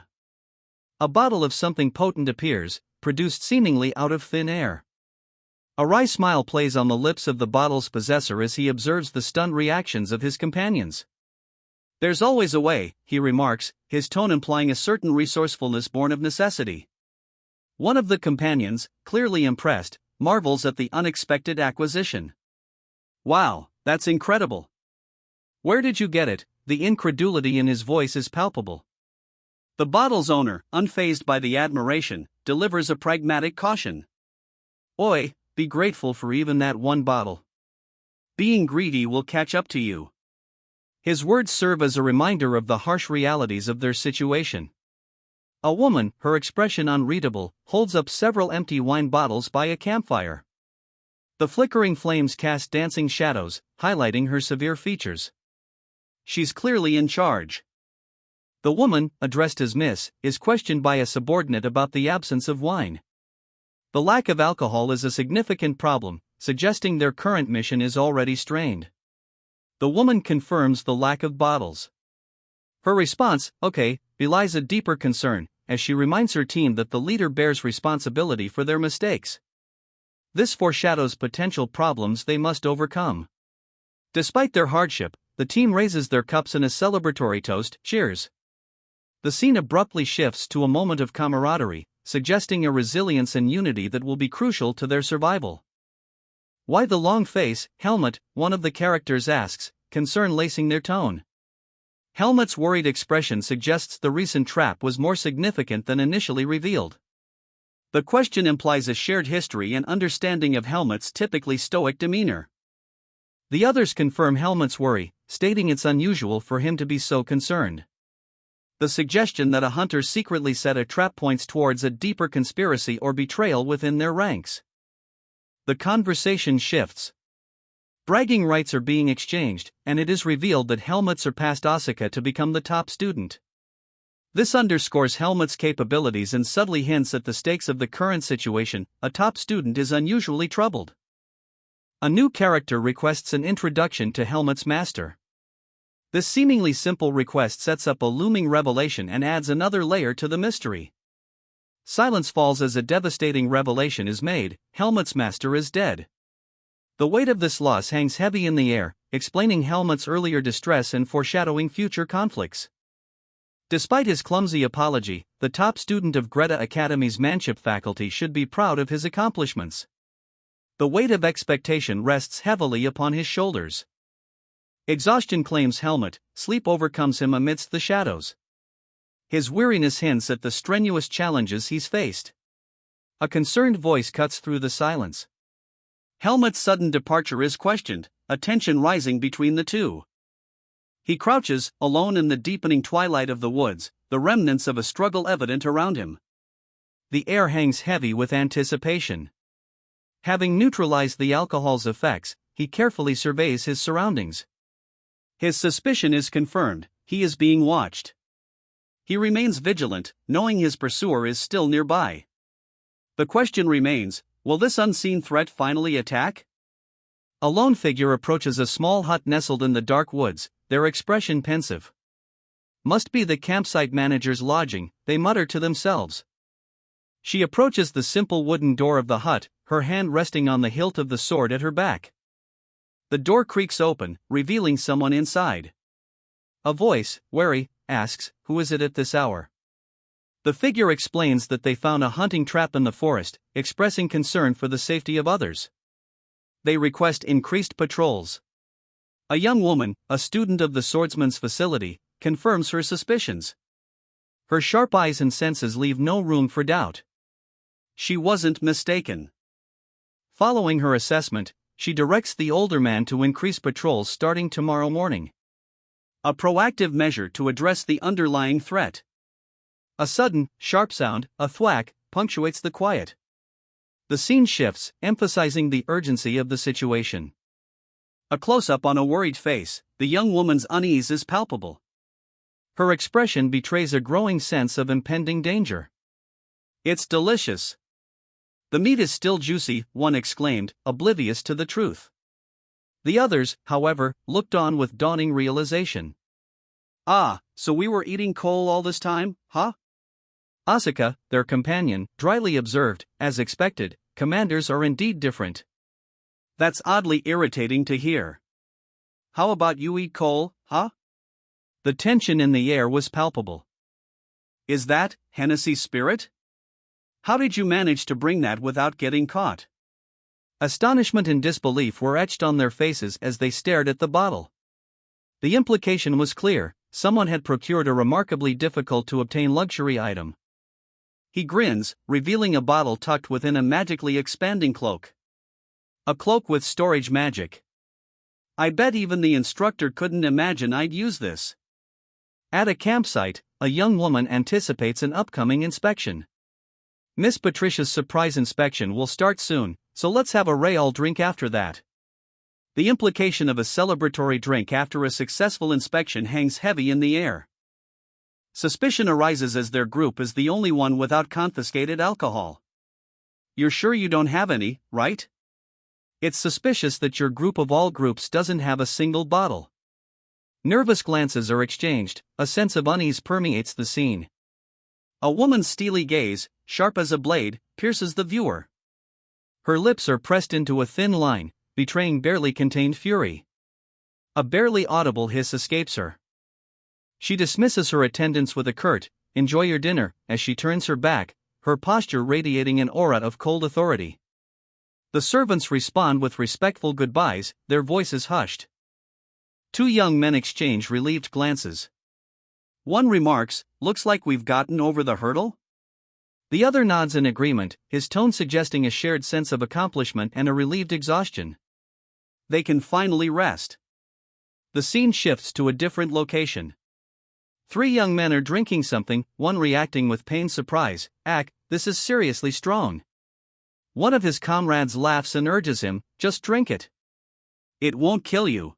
A bottle of something potent appears, produced seemingly out of thin air. A wry smile plays on the lips of the bottle's possessor as he observes the stunned reactions of his companions. "There's always a way," he remarks, his tone implying a certain resourcefulness born of necessity. One of the companions, clearly impressed, marvels at the unexpected acquisition. "Wow, that's incredible. Where did you get it?" The incredulity in his voice is palpable. The bottle's owner, unfazed by the admiration, delivers a pragmatic caution. "Oi, be grateful for even that one bottle. Being greedy will catch up to you." His words serve as a reminder of the harsh realities of their situation. A woman, her expression unreadable, holds up several empty wine bottles by a campfire. The flickering flames cast dancing shadows, highlighting her severe features. She's clearly in charge. The woman, addressed as Miss, is questioned by a subordinate about the absence of wine. The lack of alcohol is a significant problem, suggesting their current mission is already strained. The woman confirms the lack of bottles. Her response, "Okay," belies a deeper concern, as she reminds her team that the leader bears responsibility for their mistakes. This foreshadows potential problems they must overcome. Despite their hardship, the team raises their cups in a celebratory toast, "Cheers." The scene abruptly shifts to a moment of camaraderie, suggesting a resilience and unity that will be crucial to their survival. "Why the long face, Helmut?" one of the characters asks, concern lacing their tone. Helmut's worried expression suggests the recent trap was more significant than initially revealed. The question implies a shared history and understanding of Helmut's typically stoic demeanor. The others confirm Helmut's worry, stating it's unusual for him to be so concerned. The suggestion that a hunter secretly set a trap points towards a deeper conspiracy or betrayal within their ranks. The conversation shifts. Bragging rights are being exchanged, and it is revealed that Helmut surpassed Asuka to become the top student. This underscores Helmut's capabilities and subtly hints at the stakes of the current situation. A top student is unusually troubled. A new character requests an introduction to Helmut's master. This seemingly simple request sets up a looming revelation and adds another layer to the mystery. Silence falls as a devastating revelation is made: Helmut's master is dead. The weight of this loss hangs heavy in the air, explaining Helmut's earlier distress and foreshadowing future conflicts. Despite his clumsy apology, the top student of Greta Academy's manship faculty should be proud of his accomplishments. The weight of expectation rests heavily upon his shoulders. Exhaustion claims Helmut, sleep overcomes him amidst the shadows. His weariness hints at the strenuous challenges he's faced. A concerned voice cuts through the silence. Helmut's sudden departure is questioned, a tension rising between the two. He crouches, alone in the deepening twilight of the woods, the remnants of a struggle evident around him. The air hangs heavy with anticipation. Having neutralized the alcohol's effects, he carefully surveys his surroundings. His suspicion is confirmed: he is being watched. He remains vigilant, knowing his pursuer is still nearby. The question remains: will this unseen threat finally attack? A lone figure approaches a small hut nestled in the dark woods, their expression pensive. Must be the campsite manager's lodging, they mutter to themselves. She approaches the simple wooden door of the hut, her hand resting on the hilt of the sword at her back. The door creaks open, revealing someone inside. A voice, wary, asks, "Who is it at this hour?" The figure explains that they found a hunting trap in the forest, expressing concern for the safety of others. They request increased patrols. A young woman, a student of the swordsman's facility, confirms her suspicions. Her sharp eyes and senses leave no room for doubt. She wasn't mistaken. Following her assessment, she directs the older man to increase patrols starting tomorrow morning. A proactive measure to address the underlying threat. A sudden, sharp sound, a thwack, punctuates the quiet. The scene shifts, emphasizing the urgency of the situation. A close-up on a worried face, the young woman's unease is palpable. Her expression betrays a growing sense of impending danger. "It's delicious. The meat is still juicy," one exclaimed, oblivious to the truth. The others, however, looked on with dawning realization. "Ah, so we were eating coal all this time, huh?" Asuka, their companion, dryly observed, "As expected, commanders are indeed different." "That's oddly irritating to hear. How about you eat coal, huh?" The tension in the air was palpable. "Is that Hennessy's spirit? How did you manage to bring that without getting caught?" Astonishment and disbelief were etched on their faces as they stared at the bottle. The implication was clear: someone had procured a remarkably difficult-to-obtain luxury item. He grins, revealing a bottle tucked within a magically expanding cloak. A cloak with storage magic. "I bet even the instructor couldn't imagine I'd use this." At a campsite, a young woman anticipates an upcoming inspection. "Miss Patricia's surprise inspection will start soon, so let's have a Real drink after that." The implication of a celebratory drink after a successful inspection hangs heavy in the air. Suspicion arises as their group is the only one without confiscated alcohol. "You're sure you don't have any, right? It's suspicious that your group of all groups doesn't have a single bottle." Nervous glances are exchanged, a sense of unease permeates the scene. A woman's steely gaze, sharp as a blade, pierces the viewer. Her lips are pressed into a thin line, betraying barely contained fury. A barely audible hiss escapes her. She dismisses her attendants with a curt, "Enjoy your dinner," as she turns her back, her posture radiating an aura of cold authority. The servants respond with respectful goodbyes, their voices hushed. Two young men exchange relieved glances. One remarks, "Looks like we've gotten over the hurdle?" The other nods in agreement, his tone suggesting a shared sense of accomplishment and a relieved exhaustion. They can finally rest. The scene shifts to a different location. Three young men are drinking something, one reacting with pained surprise. This is seriously strong. One of his comrades laughs and urges him, just drink it. It won't kill you.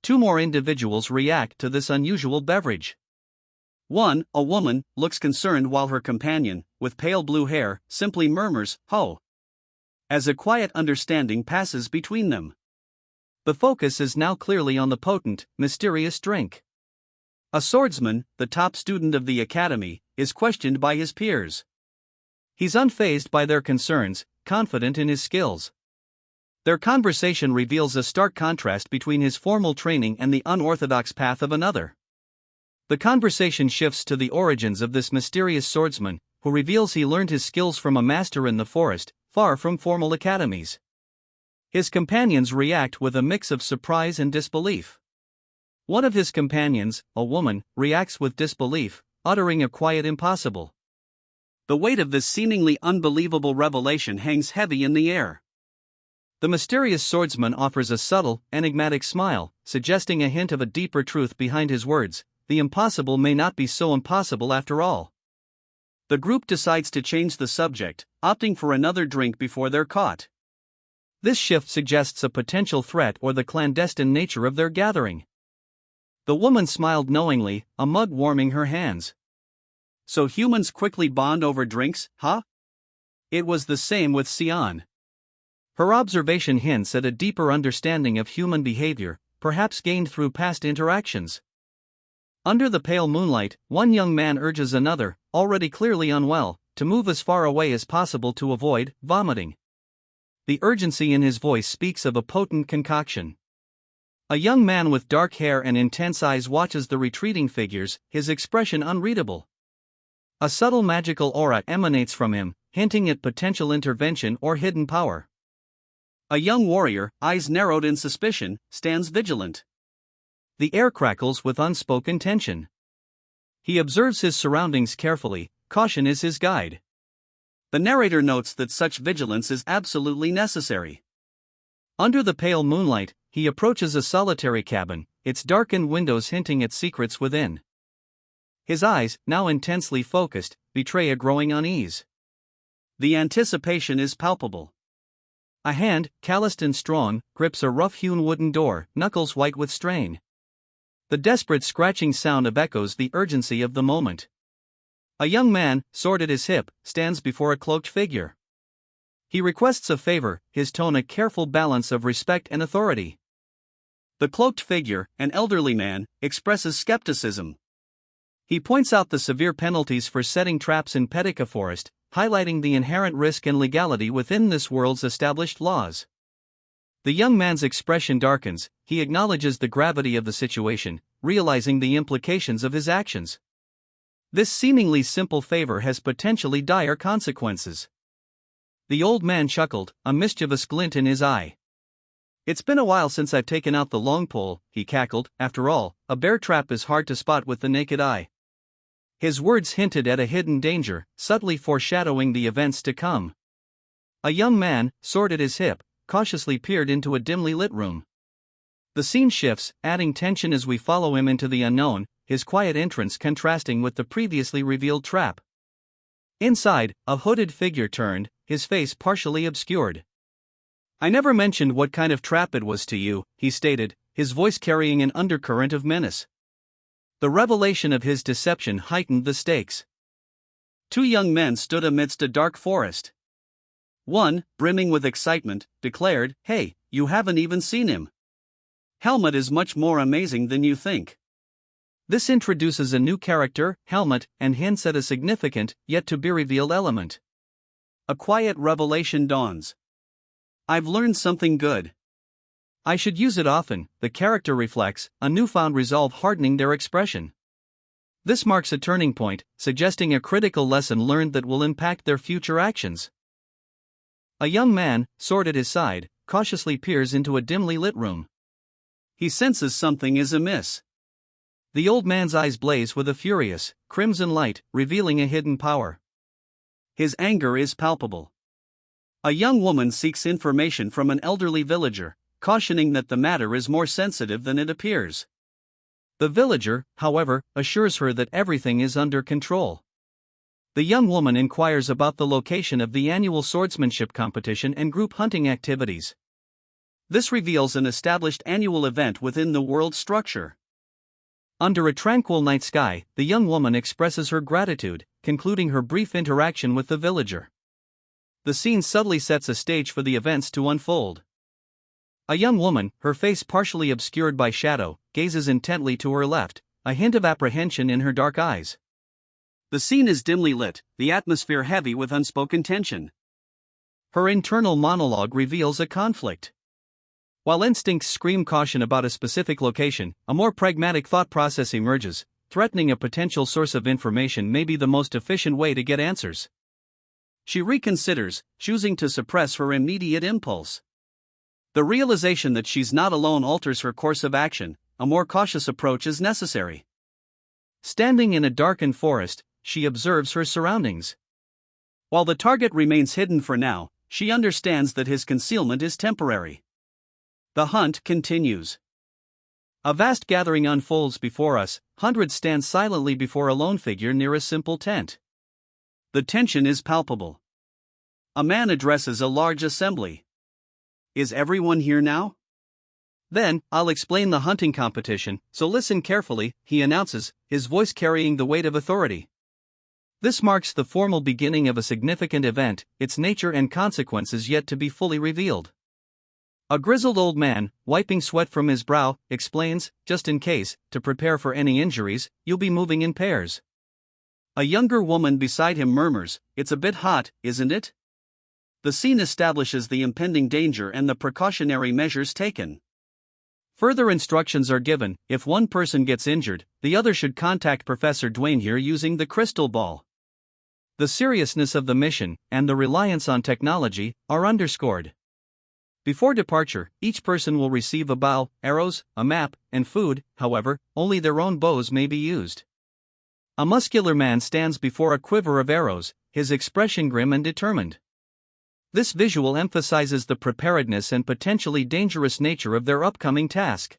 Two more individuals react to this unusual beverage. One, a woman, looks concerned while her companion, with pale blue hair, simply murmurs, "Ho." As a quiet understanding passes between them. The focus is now clearly on the potent, mysterious drink. A swordsman, the top student of the academy, is questioned by his peers. He's unfazed by their concerns, confident in his skills. Their conversation reveals a stark contrast between his formal training and the unorthodox path of another. The conversation shifts to the origins of this mysterious swordsman, who reveals he learned his skills from a master in the forest, far from formal academies. His companions react with a mix of surprise and disbelief. One of his companions, a woman, reacts with disbelief, uttering a quiet "impossible." The weight of this seemingly unbelievable revelation hangs heavy in the air. The mysterious swordsman offers a subtle, enigmatic smile, suggesting a hint of a deeper truth behind his words. The impossible may not be so impossible after all. The group decides to change the subject, opting for another drink before they're caught. This shift suggests a potential threat or the clandestine nature of their gathering. The woman smiled knowingly, a mug warming her hands. So humans quickly bond over drinks, huh? It was the same with Sion. Her observation hints at a deeper understanding of human behavior, perhaps gained through past interactions. Under the pale moonlight, one young man urges another, already clearly unwell, to move as far away as possible to avoid vomiting. The urgency in his voice speaks of a potent concoction. A young man with dark hair and intense eyes watches the retreating figures, his expression unreadable. A subtle magical aura emanates from him, hinting at potential intervention or hidden power. A young warrior, eyes narrowed in suspicion, stands vigilant. The air crackles with unspoken tension. He observes his surroundings carefully, caution is his guide. The narrator notes that such vigilance is absolutely necessary. Under the pale moonlight, he approaches a solitary cabin, its darkened windows hinting at secrets within. His eyes, now intensely focused, betray a growing unease. The anticipation is palpable. A hand, calloused and strong, grips a rough-hewn wooden door, knuckles white with strain. The desperate scratching sound echoes the urgency of the moment. A young man, sword at his hip, stands before a cloaked figure. He requests a favor, his tone a careful balance of respect and authority. The cloaked figure, an elderly man, expresses skepticism. He points out the severe penalties for setting traps in Petica Forest, highlighting the inherent risk and legality within this world's established laws. The young man's expression darkens, he acknowledges the gravity of the situation, realizing the implications of his actions. This seemingly simple favor has potentially dire consequences. The old man chuckled, a mischievous glint in his eye. "It's been a while since I've taken out the long pole," he cackled. "After all, a bear trap is hard to spot with the naked eye." His words hinted at a hidden danger, subtly foreshadowing the events to come. A young man, sword at his hip, cautiously peered into a dimly lit room. The scene shifts, adding tension as we follow him into the unknown, his quiet entrance contrasting with the previously revealed trap. Inside, a hooded figure turned, his face partially obscured. "I never mentioned what kind of trap it was to you," he stated, his voice carrying an undercurrent of menace. The revelation of his deception heightened the stakes. Two young men stood amidst a dark forest. One, brimming with excitement, declared, "Hey, you haven't even seen him. Helmut is much more amazing than you think." This introduces a new character, Helmut, and hints at a significant, yet to be revealed element. A quiet revelation dawns. "I've learned something good. I should use it often," the character reflects, a newfound resolve hardening their expression. This marks a turning point, suggesting a critical lesson learned that will impact their future actions. A young man, sword at his side, cautiously peers into a dimly lit room. He senses something is amiss. The old man's eyes blaze with a furious, crimson light, revealing a hidden power. His anger is palpable. A young woman seeks information from an elderly villager, cautioning that the matter is more sensitive than it appears. The villager, however, assures her that everything is under control. The young woman inquires about the location of the annual swordsmanship competition and group hunting activities. This reveals an established annual event within the world structure. Under a tranquil night sky, the young woman expresses her gratitude, concluding her brief interaction with the villager. The scene subtly sets a stage for the events to unfold. A young woman, her face partially obscured by shadow, gazes intently to her left, a hint of apprehension in her dark eyes. The scene is dimly lit, the atmosphere heavy with unspoken tension. Her internal monologue reveals a conflict. While instincts scream caution about a specific location, a more pragmatic thought process emerges. Threatening a potential source of information may be the most efficient way to get answers. She reconsiders, choosing to suppress her immediate impulse. The realization that she's not alone alters her course of action. A more cautious approach is necessary. Standing in a darkened forest, she observes her surroundings. While the target remains hidden for now, she understands that his concealment is temporary. The hunt continues. A vast gathering unfolds before us. Hundreds stand silently before a lone figure near a simple tent. The tension is palpable. A man addresses a large assembly. Is everyone here now? Then, I'll explain the hunting competition, so listen carefully, he announces, his voice carrying the weight of authority. This marks the formal beginning of a significant event, its nature and consequences yet to be fully revealed. A grizzled old man, wiping sweat from his brow, explains, just in case, to prepare for any injuries, you'll be moving in pairs. A younger woman beside him murmurs, it's a bit hot, isn't it? The scene establishes the impending danger and the precautionary measures taken. Further instructions are given. If one person gets injured, the other should contact Professor Dwayne here using the crystal ball. The seriousness of the mission, and the reliance on technology, are underscored. Before departure, each person will receive a bow, arrows, a map, and food. However, only their own bows may be used. A muscular man stands before a quiver of arrows, his expression grim and determined. This visual emphasizes the preparedness and potentially dangerous nature of their upcoming task.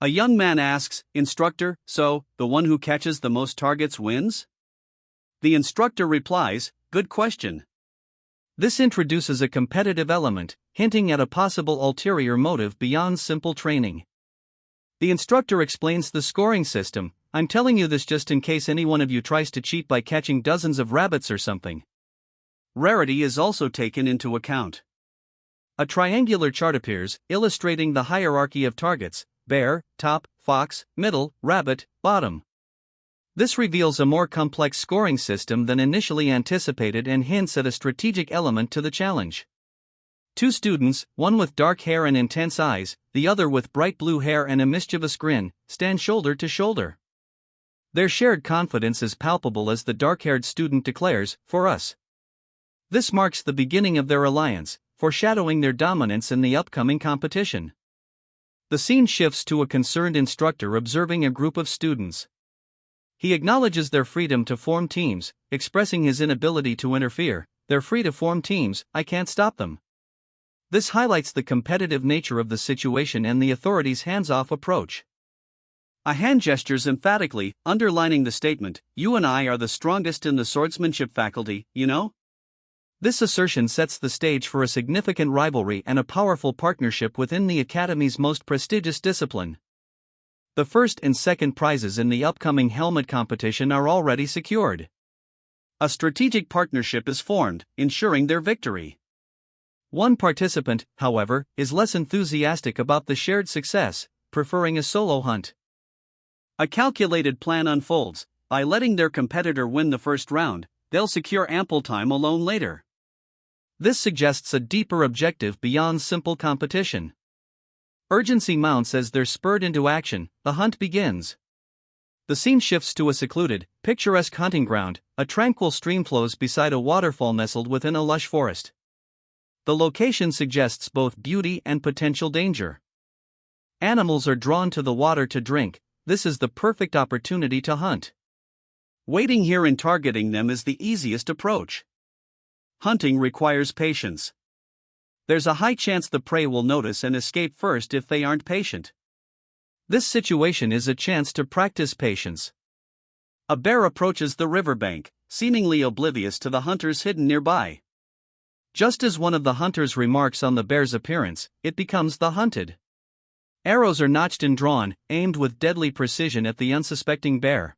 A young man asks, Instructor, so, the one who catches the most targets wins? The instructor replies, Good question. This introduces a competitive element, hinting at a possible ulterior motive beyond simple training. The instructor explains the scoring system. I'm telling you this just in case any one of you tries to cheat by catching dozens of rabbits or something. Rarity is also taken into account. A triangular chart appears, illustrating the hierarchy of targets: bear, top, fox, middle, rabbit, bottom. This reveals a more complex scoring system than initially anticipated and hints at a strategic element to the challenge. Two students, one with dark hair and intense eyes, the other with bright blue hair and a mischievous grin, stand shoulder to shoulder. Their shared confidence is palpable as the dark-haired student declares, For us. This marks the beginning of their alliance, foreshadowing their dominance in the upcoming competition. The scene shifts to a concerned instructor observing a group of students. He acknowledges their freedom to form teams, expressing his inability to interfere. They're free to form teams, I can't stop them. This highlights the competitive nature of the situation and the authorities' hands-off approach. A hand gestures emphatically, underlining the statement, You and I are the strongest in the swordsmanship faculty, you know? This assertion sets the stage for a significant rivalry and a powerful partnership within the Academy's most prestigious discipline. The first and second prizes in the upcoming helmet competition are already secured. A strategic partnership is formed, ensuring their victory. One participant, however, is less enthusiastic about the shared success, preferring a solo hunt. A calculated plan unfolds. By letting their competitor win the first round, they'll secure ample time alone later. This suggests a deeper objective beyond simple competition. Urgency mounts as they're spurred into action. The hunt begins. The scene shifts to a secluded, picturesque hunting ground. A tranquil stream flows beside a waterfall nestled within a lush forest. The location suggests both beauty and potential danger. Animals are drawn to the water to drink. This is the perfect opportunity to hunt. Waiting here and targeting them is the easiest approach. Hunting requires patience. There's a high chance the prey will notice and escape first if they aren't patient. This situation is a chance to practice patience. A bear approaches the riverbank, seemingly oblivious to the hunters hidden nearby. Just as one of the hunters remarks on the bear's appearance, it becomes the hunted. Arrows are notched and drawn, aimed with deadly precision at the unsuspecting bear.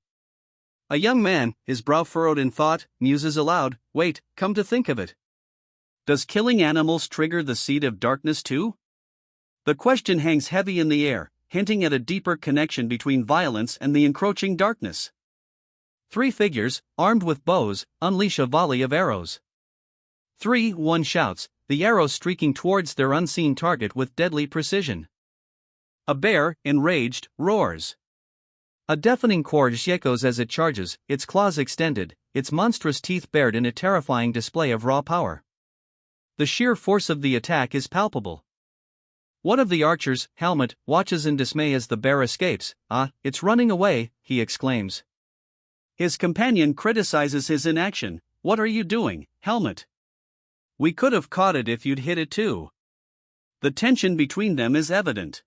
A young man, his brow furrowed in thought, muses aloud, "Wait, come to think of it. Does killing animals trigger the seed of darkness too?" The question hangs heavy in the air, hinting at a deeper connection between violence and the encroaching darkness. Three figures, armed with bows, unleash a volley of arrows. 3, one shouts, the arrow streaking towards their unseen target with deadly precision. A bear, enraged, roars. A deafening chorus echoes as it charges, its claws extended, its monstrous teeth bared in a terrifying display of raw power. The sheer force of the attack is palpable. One of the archers, Helmet, watches in dismay as the bear escapes. "Ah, it's running away," he exclaims. His companion criticizes his inaction. "What are you doing, Helmet? We could have caught it if you'd hit it too." The tension between them is evident.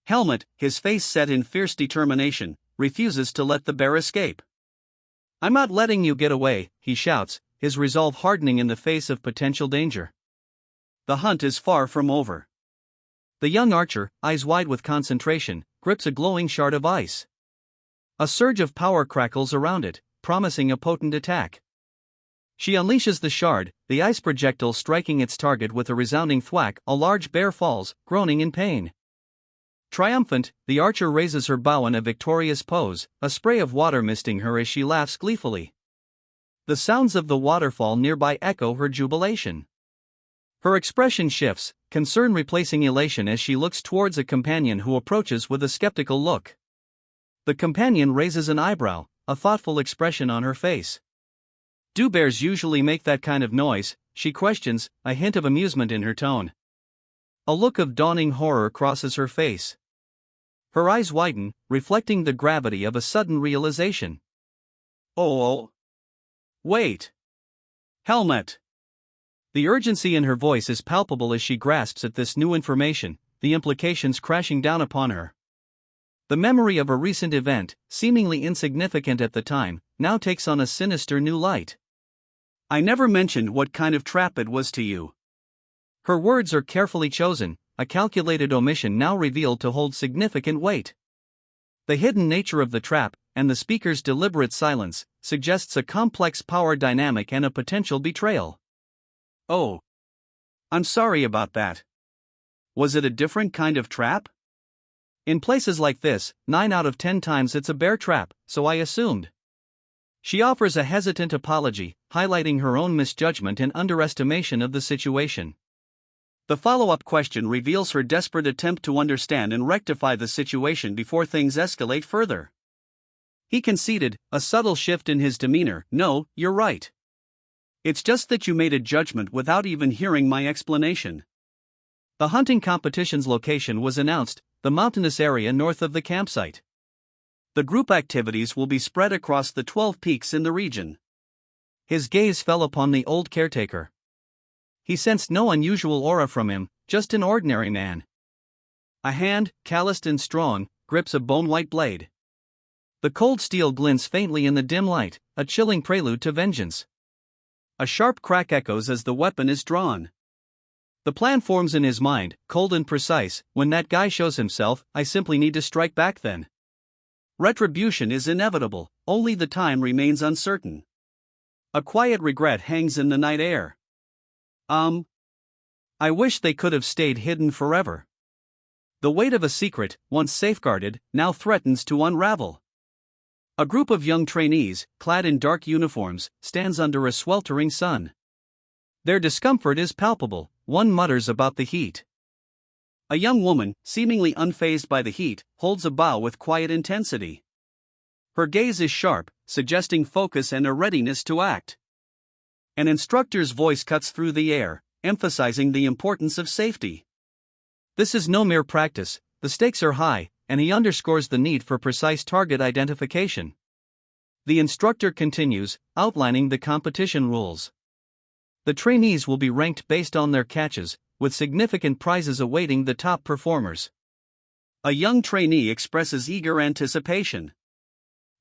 Helmet, his face set in fierce determination, refuses to let the bear escape. "I'm not letting you get away," he shouts, his resolve hardening in the face of potential danger. The hunt is far from over. The young archer, eyes wide with concentration, grips a glowing shard of ice. A surge of power crackles around it, promising a potent attack. She unleashes the shard, the ice projectile striking its target with a resounding thwack. A large bear falls, groaning in pain. Triumphant, the archer raises her bow in a victorious pose, a spray of water misting her as she laughs gleefully. The sounds of the waterfall nearby echo her jubilation. Her expression shifts, concern replacing elation as she looks towards a companion who approaches with a skeptical look. The companion raises an eyebrow, a thoughtful expression on her face. "Do bears usually make that kind of noise?" she questions, a hint of amusement in her tone. A look of dawning horror crosses her face. Her eyes widen, reflecting the gravity of a sudden realization. "Oh. Wait. Helmet." The urgency in her voice is palpable as she grasps at this new information, the implications crashing down upon her. The memory of a recent event, seemingly insignificant at the time, now takes on a sinister new light. "I never mentioned what kind of trap it was to you." Her words are carefully chosen, a calculated omission now revealed to hold significant weight. The hidden nature of the trap, and the speaker's deliberate silence, suggests a complex power dynamic and a potential betrayal. "Oh. I'm sorry about that. Was it a different kind of trap?" "In places like this, 9 out of 10 times it's a bear trap, so I assumed." She offers a hesitant apology, highlighting her own misjudgment and underestimation of the situation. The follow-up question reveals her desperate attempt to understand and rectify the situation before things escalate further. He conceded, a subtle shift in his demeanor. "No, you're right. It's just that you made a judgment without even hearing my explanation." The hunting competition's location was announced, the mountainous area north of the campsite. The group activities will be spread across the 12 peaks in the region. His gaze fell upon the old caretaker. He sensed no unusual aura from him, just an ordinary man. A hand, calloused and strong, grips a bone-white blade. The cold steel glints faintly in the dim light, a chilling prelude to vengeance. A sharp crack echoes as the weapon is drawn. The plan forms in his mind, cold and precise. "When that guy shows himself, I simply need to strike back then. Retribution is inevitable, only the time remains uncertain." A quiet regret hangs in the night air. I wish they could have stayed hidden forever. The weight of a secret, once safeguarded, now threatens to unravel. A group of young trainees, clad in dark uniforms, stands under a sweltering sun. Their discomfort is palpable. One mutters about the heat. A young woman, seemingly unfazed by the heat, holds a bow with quiet intensity. Her gaze is sharp, suggesting focus and a readiness to act. An instructor's voice cuts through the air, emphasizing the importance of safety. This is no mere practice, the stakes are high, and he underscores the need for precise target identification. The instructor continues, outlining the competition rules. The trainees will be ranked based on their catches, with significant prizes awaiting the top performers. A young trainee expresses eager anticipation.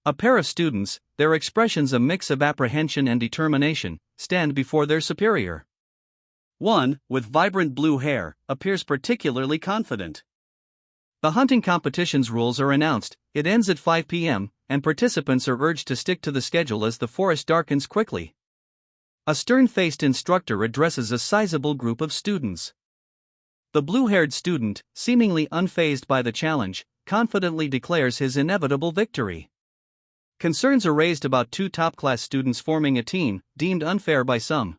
A pair of students, their expressions a mix of apprehension and determination, stand before their superior. One, with vibrant blue hair, appears particularly confident. The hunting competition's rules are announced. It ends at 5 p.m., and participants are urged to stick to the schedule as the forest darkens quickly. A stern-faced instructor addresses a sizable group of students. The blue-haired student, seemingly unfazed by the challenge, confidently declares his inevitable victory. Concerns are raised about two top-class students forming a team, deemed unfair by some.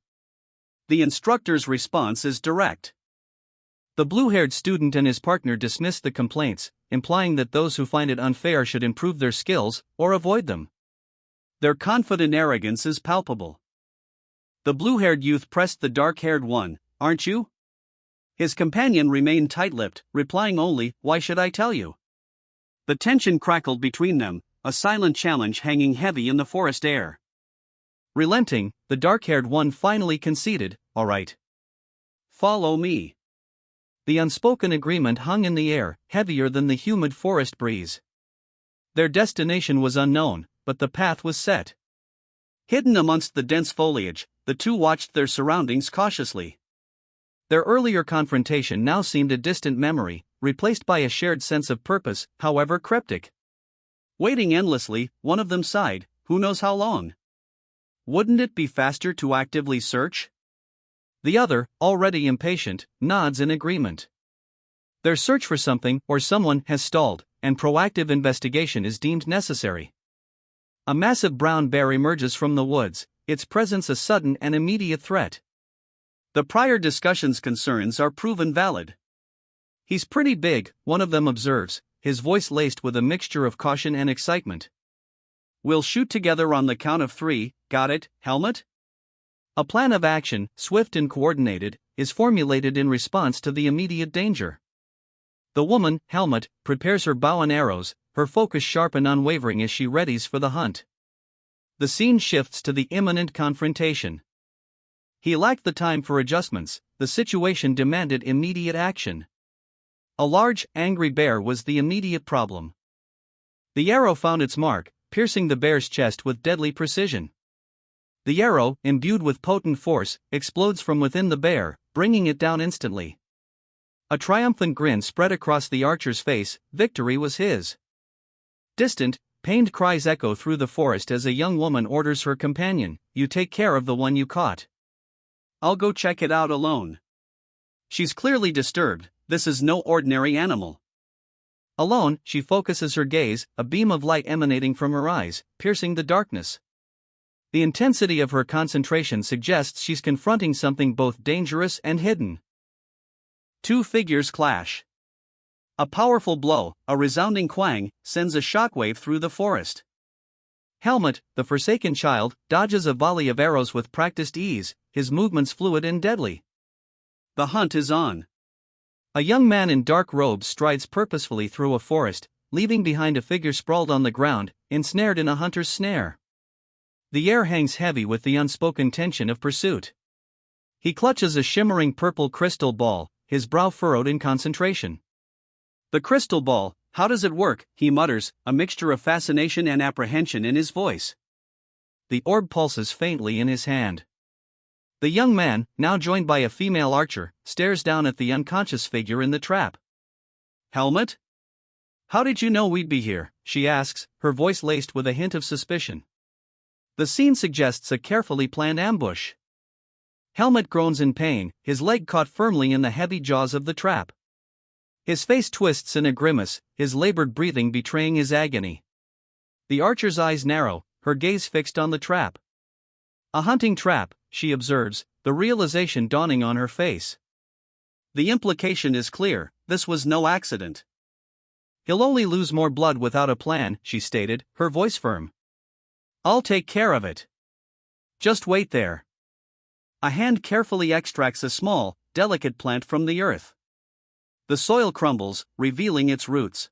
The instructor's response is direct. The blue-haired student and his partner dismiss the complaints, implying that those who find it unfair should improve their skills or avoid them. Their confident arrogance is palpable. The blue-haired youth pressed the dark-haired one, "Aren't you?" His companion remained tight-lipped, replying only, "Why should I tell you?" The tension crackled between them, a silent challenge hanging heavy in the forest air. Relenting, the dark-haired one finally conceded, "All right. Follow me." The unspoken agreement hung in the air, heavier than the humid forest breeze. Their destination was unknown, but the path was set. Hidden amongst the dense foliage, the two watched their surroundings cautiously. Their earlier confrontation now seemed a distant memory, replaced by a shared sense of purpose, however cryptic. Waiting endlessly, one of them sighed, "Who knows how long? Wouldn't it be faster to actively search?" The other, already impatient, nods in agreement. Their search for something or someone has stalled, and proactive investigation is deemed necessary. A massive brown bear emerges from the woods, its presence a sudden and immediate threat. The prior discussion's concerns are proven valid. "He's pretty big," one of them observes, his voice laced with a mixture of caution and excitement. "We'll shoot together on the count of 3, got it, Helmut?" A plan of action, swift and coordinated, is formulated in response to the immediate danger. The woman, Helmut, prepares her bow and arrows, her focus sharp and unwavering as she readies for the hunt. The scene shifts to the imminent confrontation. He lacked the time for adjustments, the situation demanded immediate action. A large, angry bear was the immediate problem. The arrow found its mark, piercing the bear's chest with deadly precision. The arrow, imbued with potent force, explodes from within the bear, bringing it down instantly. A triumphant grin spread across the archer's face, victory was his. Distant, pained cries echo through the forest as a young woman orders her companion, "You take care of the one you caught. I'll go check it out alone." She's clearly disturbed, this is no ordinary animal. Alone, she focuses her gaze, a beam of light emanating from her eyes, piercing the darkness. The intensity of her concentration suggests she's confronting something both dangerous and hidden. Two figures clash. A powerful blow, a resounding quang, sends a shockwave through the forest. Helmut, the forsaken child, dodges a volley of arrows with practiced ease, his movements fluid and deadly. The hunt is on. A young man in dark robes strides purposefully through a forest, leaving behind a figure sprawled on the ground, ensnared in a hunter's snare. The air hangs heavy with the unspoken tension of pursuit. He clutches a shimmering purple crystal ball, his brow furrowed in concentration. "The crystal ball, how does it work?" he mutters, a mixture of fascination and apprehension in his voice. The orb pulses faintly in his hand. The young man, now joined by a female archer, stares down at the unconscious figure in the trap. "Helmut? How did you know we'd be here?" she asks, her voice laced with a hint of suspicion. The scene suggests a carefully planned ambush. Helmut groans in pain, his leg caught firmly in the heavy jaws of the trap. His face twists in a grimace, his labored breathing betraying his agony. The archer's eyes narrow, her gaze fixed on the trap. "A hunting trap," she observes, the realization dawning on her face. The implication is clear, this was no accident. "He'll only lose more blood without a plan," she stated, her voice firm. "I'll take care of it. Just wait there." A hand carefully extracts a small, delicate plant from the earth. The soil crumbles, revealing its roots.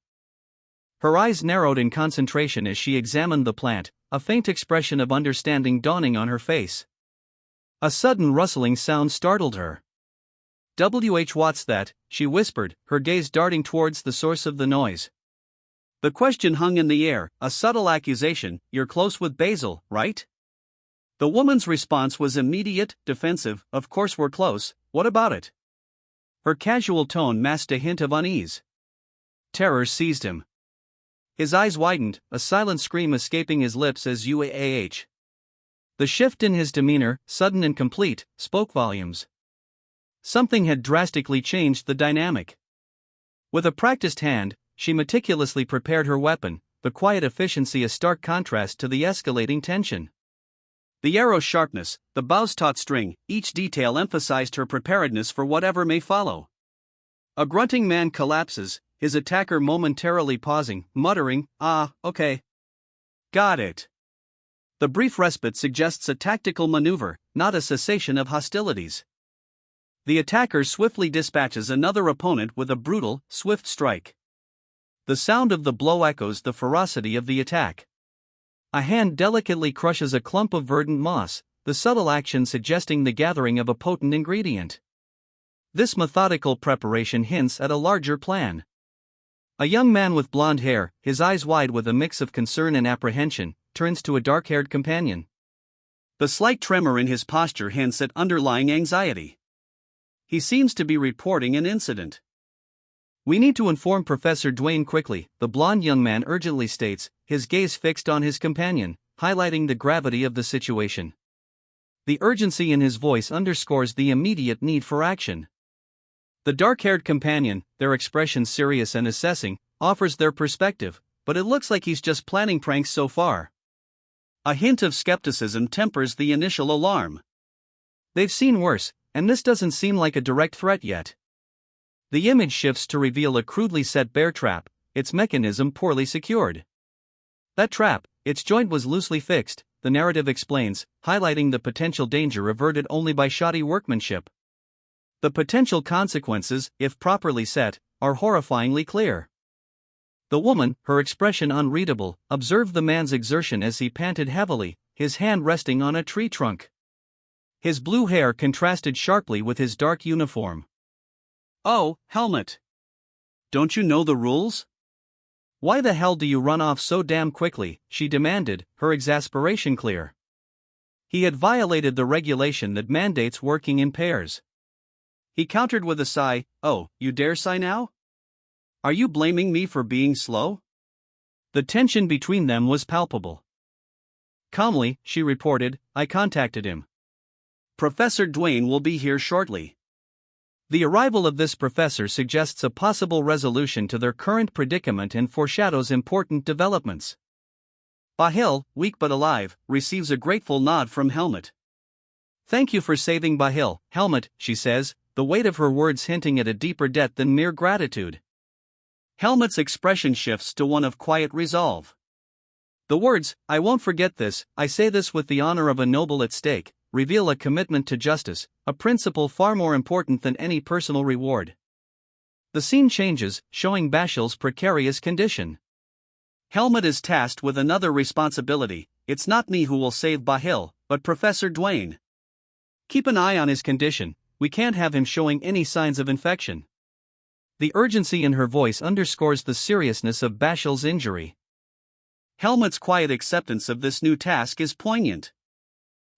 Her eyes narrowed in concentration as she examined the plant, a faint expression of understanding dawning on her face. A sudden rustling sound startled her. What's that? She whispered, her gaze darting towards the source of the noise. The question hung in the air, a subtle accusation. You're close with Basil, right? The woman's response was immediate, defensive. Of course we're close, what about it? Her casual tone masked a hint of unease. Terror seized him. His eyes widened, a silent scream escaping his lips as UAAH. The shift in his demeanor, sudden and complete, spoke volumes. Something had drastically changed the dynamic. With a practiced hand, she meticulously prepared her weapon, the quiet efficiency a stark contrast to the escalating tension. The arrow's sharpness, the bow's taut string, each detail emphasized her preparedness for whatever may follow. A grunting man collapses, his attacker momentarily pausing, muttering, okay. Got it. The brief respite suggests a tactical maneuver, not a cessation of hostilities. The attacker swiftly dispatches another opponent with a brutal, swift strike. The sound of the blow echoes the ferocity of the attack. A hand delicately crushes a clump of verdant moss, the subtle action suggesting the gathering of a potent ingredient. This methodical preparation hints at a larger plan. A young man with blonde hair, his eyes wide with a mix of concern and apprehension, turns to a dark-haired companion. The slight tremor in his posture hints at underlying anxiety. He seems to be reporting an incident. We need to inform Professor Duane quickly, the blonde young man urgently states, his gaze fixed on his companion, highlighting the gravity of the situation. The urgency in his voice underscores the immediate need for action. The dark-haired companion, their expression serious and assessing, offers their perspective, but it looks like he's just planning pranks so far. A hint of skepticism tempers the initial alarm. They've seen worse, and this doesn't seem like a direct threat yet. The image shifts to reveal a crudely set bear trap, its mechanism poorly secured. That trap, its joint was loosely fixed, the narrative explains, highlighting the potential danger averted only by shoddy workmanship. The potential consequences, if properly set, are horrifyingly clear. The woman, her expression unreadable, observed the man's exertion as he panted heavily, his hand resting on a tree trunk. His blue hair contrasted sharply with his dark uniform. Oh, helmet! Don't you know the rules? Why the hell do you run off so damn quickly? She demanded, her exasperation clear. He had violated the regulation that mandates working in pairs. He countered with a sigh, oh, you dare sigh now? Are you blaming me for being slow? The tension between them was palpable. Calmly, she reported, I contacted him. Professor Duane will be here shortly. The arrival of this professor suggests a possible resolution to their current predicament and foreshadows important developments. Bahil, weak but alive, receives a grateful nod from Helmet. Thank you for saving Bahil, Helmet, she says, the weight of her words hinting at a deeper debt than mere gratitude. Helmet's expression shifts to one of quiet resolve. The words, I won't forget this, I say this with the honor of a noble at stake, reveal a commitment to justice, a principle far more important than any personal reward. The scene changes, showing Bashil's precarious condition. Helmet is tasked with another responsibility. It's not me who will save Bahil, but Professor Duane. Keep an eye on his condition, we can't have him showing any signs of infection. The urgency in her voice underscores the seriousness of Bashil's injury. Helmet's quiet acceptance of this new task is poignant.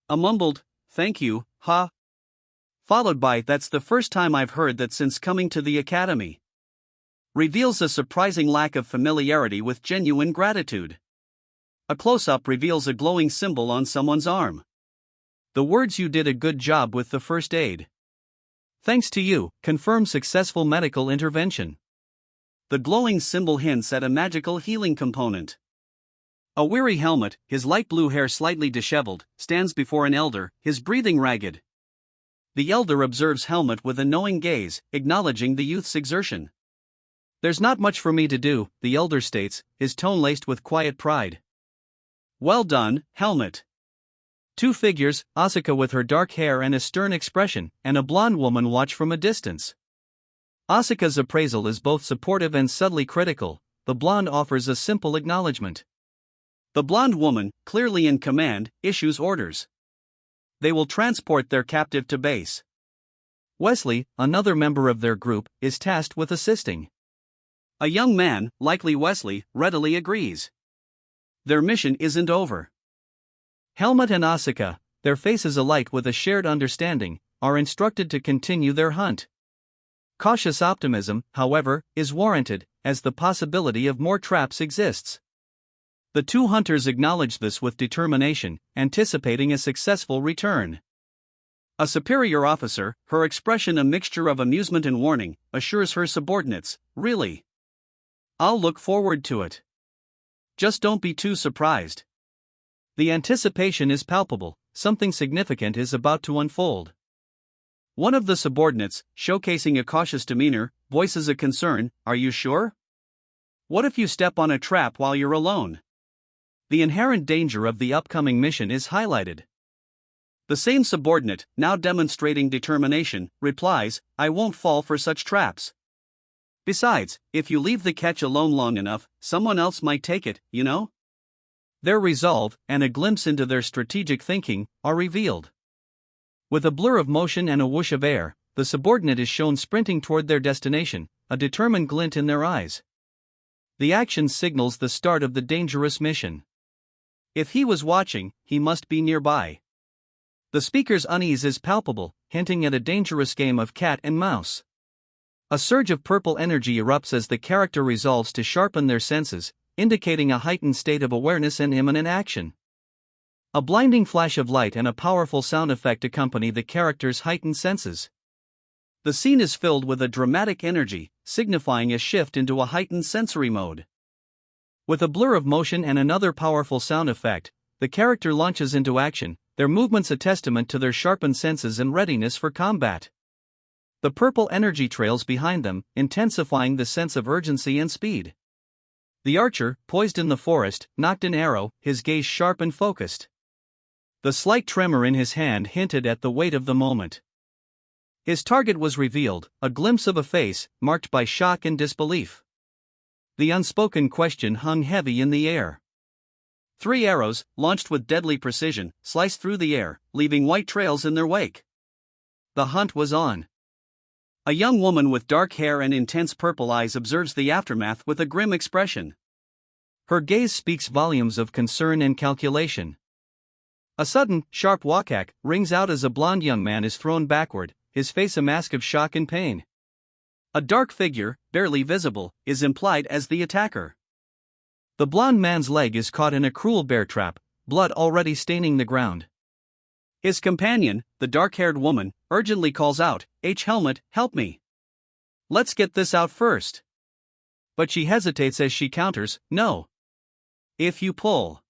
A mumbled, thank you, ha. Followed by, that's the first time I've heard that since coming to the academy. Reveals a surprising lack of familiarity with genuine gratitude. A close-up reveals a glowing symbol on someone's arm. The words you did a good job with the first aid. Thanks to you, confirm successful medical intervention. The glowing symbol hints at a magical healing component. A weary Helmet, his light blue hair slightly disheveled, stands before an elder, his breathing ragged. The elder observes Helmet with a knowing gaze, acknowledging the youth's exertion. There's not much for me to do, the elder states, his tone laced with quiet pride. Well done, Helmet. Two figures, Asuka with her dark hair and a stern expression, and a blonde woman watch from a distance. Asuka's appraisal is both supportive and subtly critical, the blonde offers a simple acknowledgement. The blonde woman, clearly in command, issues orders. they will transport their captive to base. Wesley, another member of their group, is tasked with assisting. A young man, likely Wesley, readily agrees. Their mission isn't over. Helmut and Asuka, their faces alight with a shared understanding, are instructed to continue their hunt. Cautious optimism, however, is warranted, as the possibility of more traps exists. The two hunters acknowledge this with determination, anticipating a successful return. A superior officer, her expression a mixture of amusement and warning, assures her subordinates, "Really? I'll look forward to it. Just don't be too surprised." The anticipation is palpable, something significant is about to unfold. One of the subordinates, showcasing a cautious demeanor, voices a concern, "Are you sure? What if you step on a trap while you're alone?" The inherent danger of the upcoming mission is highlighted. The same subordinate, now demonstrating determination, replies, "I won't fall for such traps. Besides, if you leave the catch alone long enough, someone else might take it, you know?" Their resolve, and a glimpse into their strategic thinking, are revealed. With a blur of motion and a whoosh of air, the subordinate is shown sprinting toward their destination, a determined glint in their eyes. The action signals the start of the dangerous mission. If he was watching, he must be nearby. The speaker's unease is palpable, hinting at a dangerous game of cat and mouse. A surge of purple energy erupts as the character resolves to sharpen their senses, indicating a heightened state of awareness and imminent action. A blinding flash of light and a powerful sound effect accompany the character's heightened senses. The scene is filled with a dramatic energy, signifying a shift into a heightened sensory mode. With a blur of motion and another powerful sound effect, the character launches into action, their movements a testament to their sharpened senses and readiness for combat. The purple energy trails behind them, intensifying the sense of urgency and speed. The archer, poised in the forest, nocked an arrow, his gaze sharp and focused. The slight tremor in his hand hinted at the weight of the moment. His target was revealed, a glimpse of a face, marked by shock and disbelief. The unspoken question hung heavy in the air. 3 arrows, launched with deadly precision, sliced through the air, leaving white trails in their wake. The hunt was on. A young woman with dark hair and intense purple eyes observes the aftermath with a grim expression. Her gaze speaks volumes of concern and calculation. A sudden, sharp wakak rings out as a blond young man is thrown backward, his face a mask of shock and pain. A dark figure, barely visible, is implied as the attacker. The blond man's leg is caught in a cruel bear trap, blood already staining the ground. His companion, the dark-haired woman, urgently calls out, Helmut, help me. Let's get this out first." But she hesitates as she counters, "No. If you pull."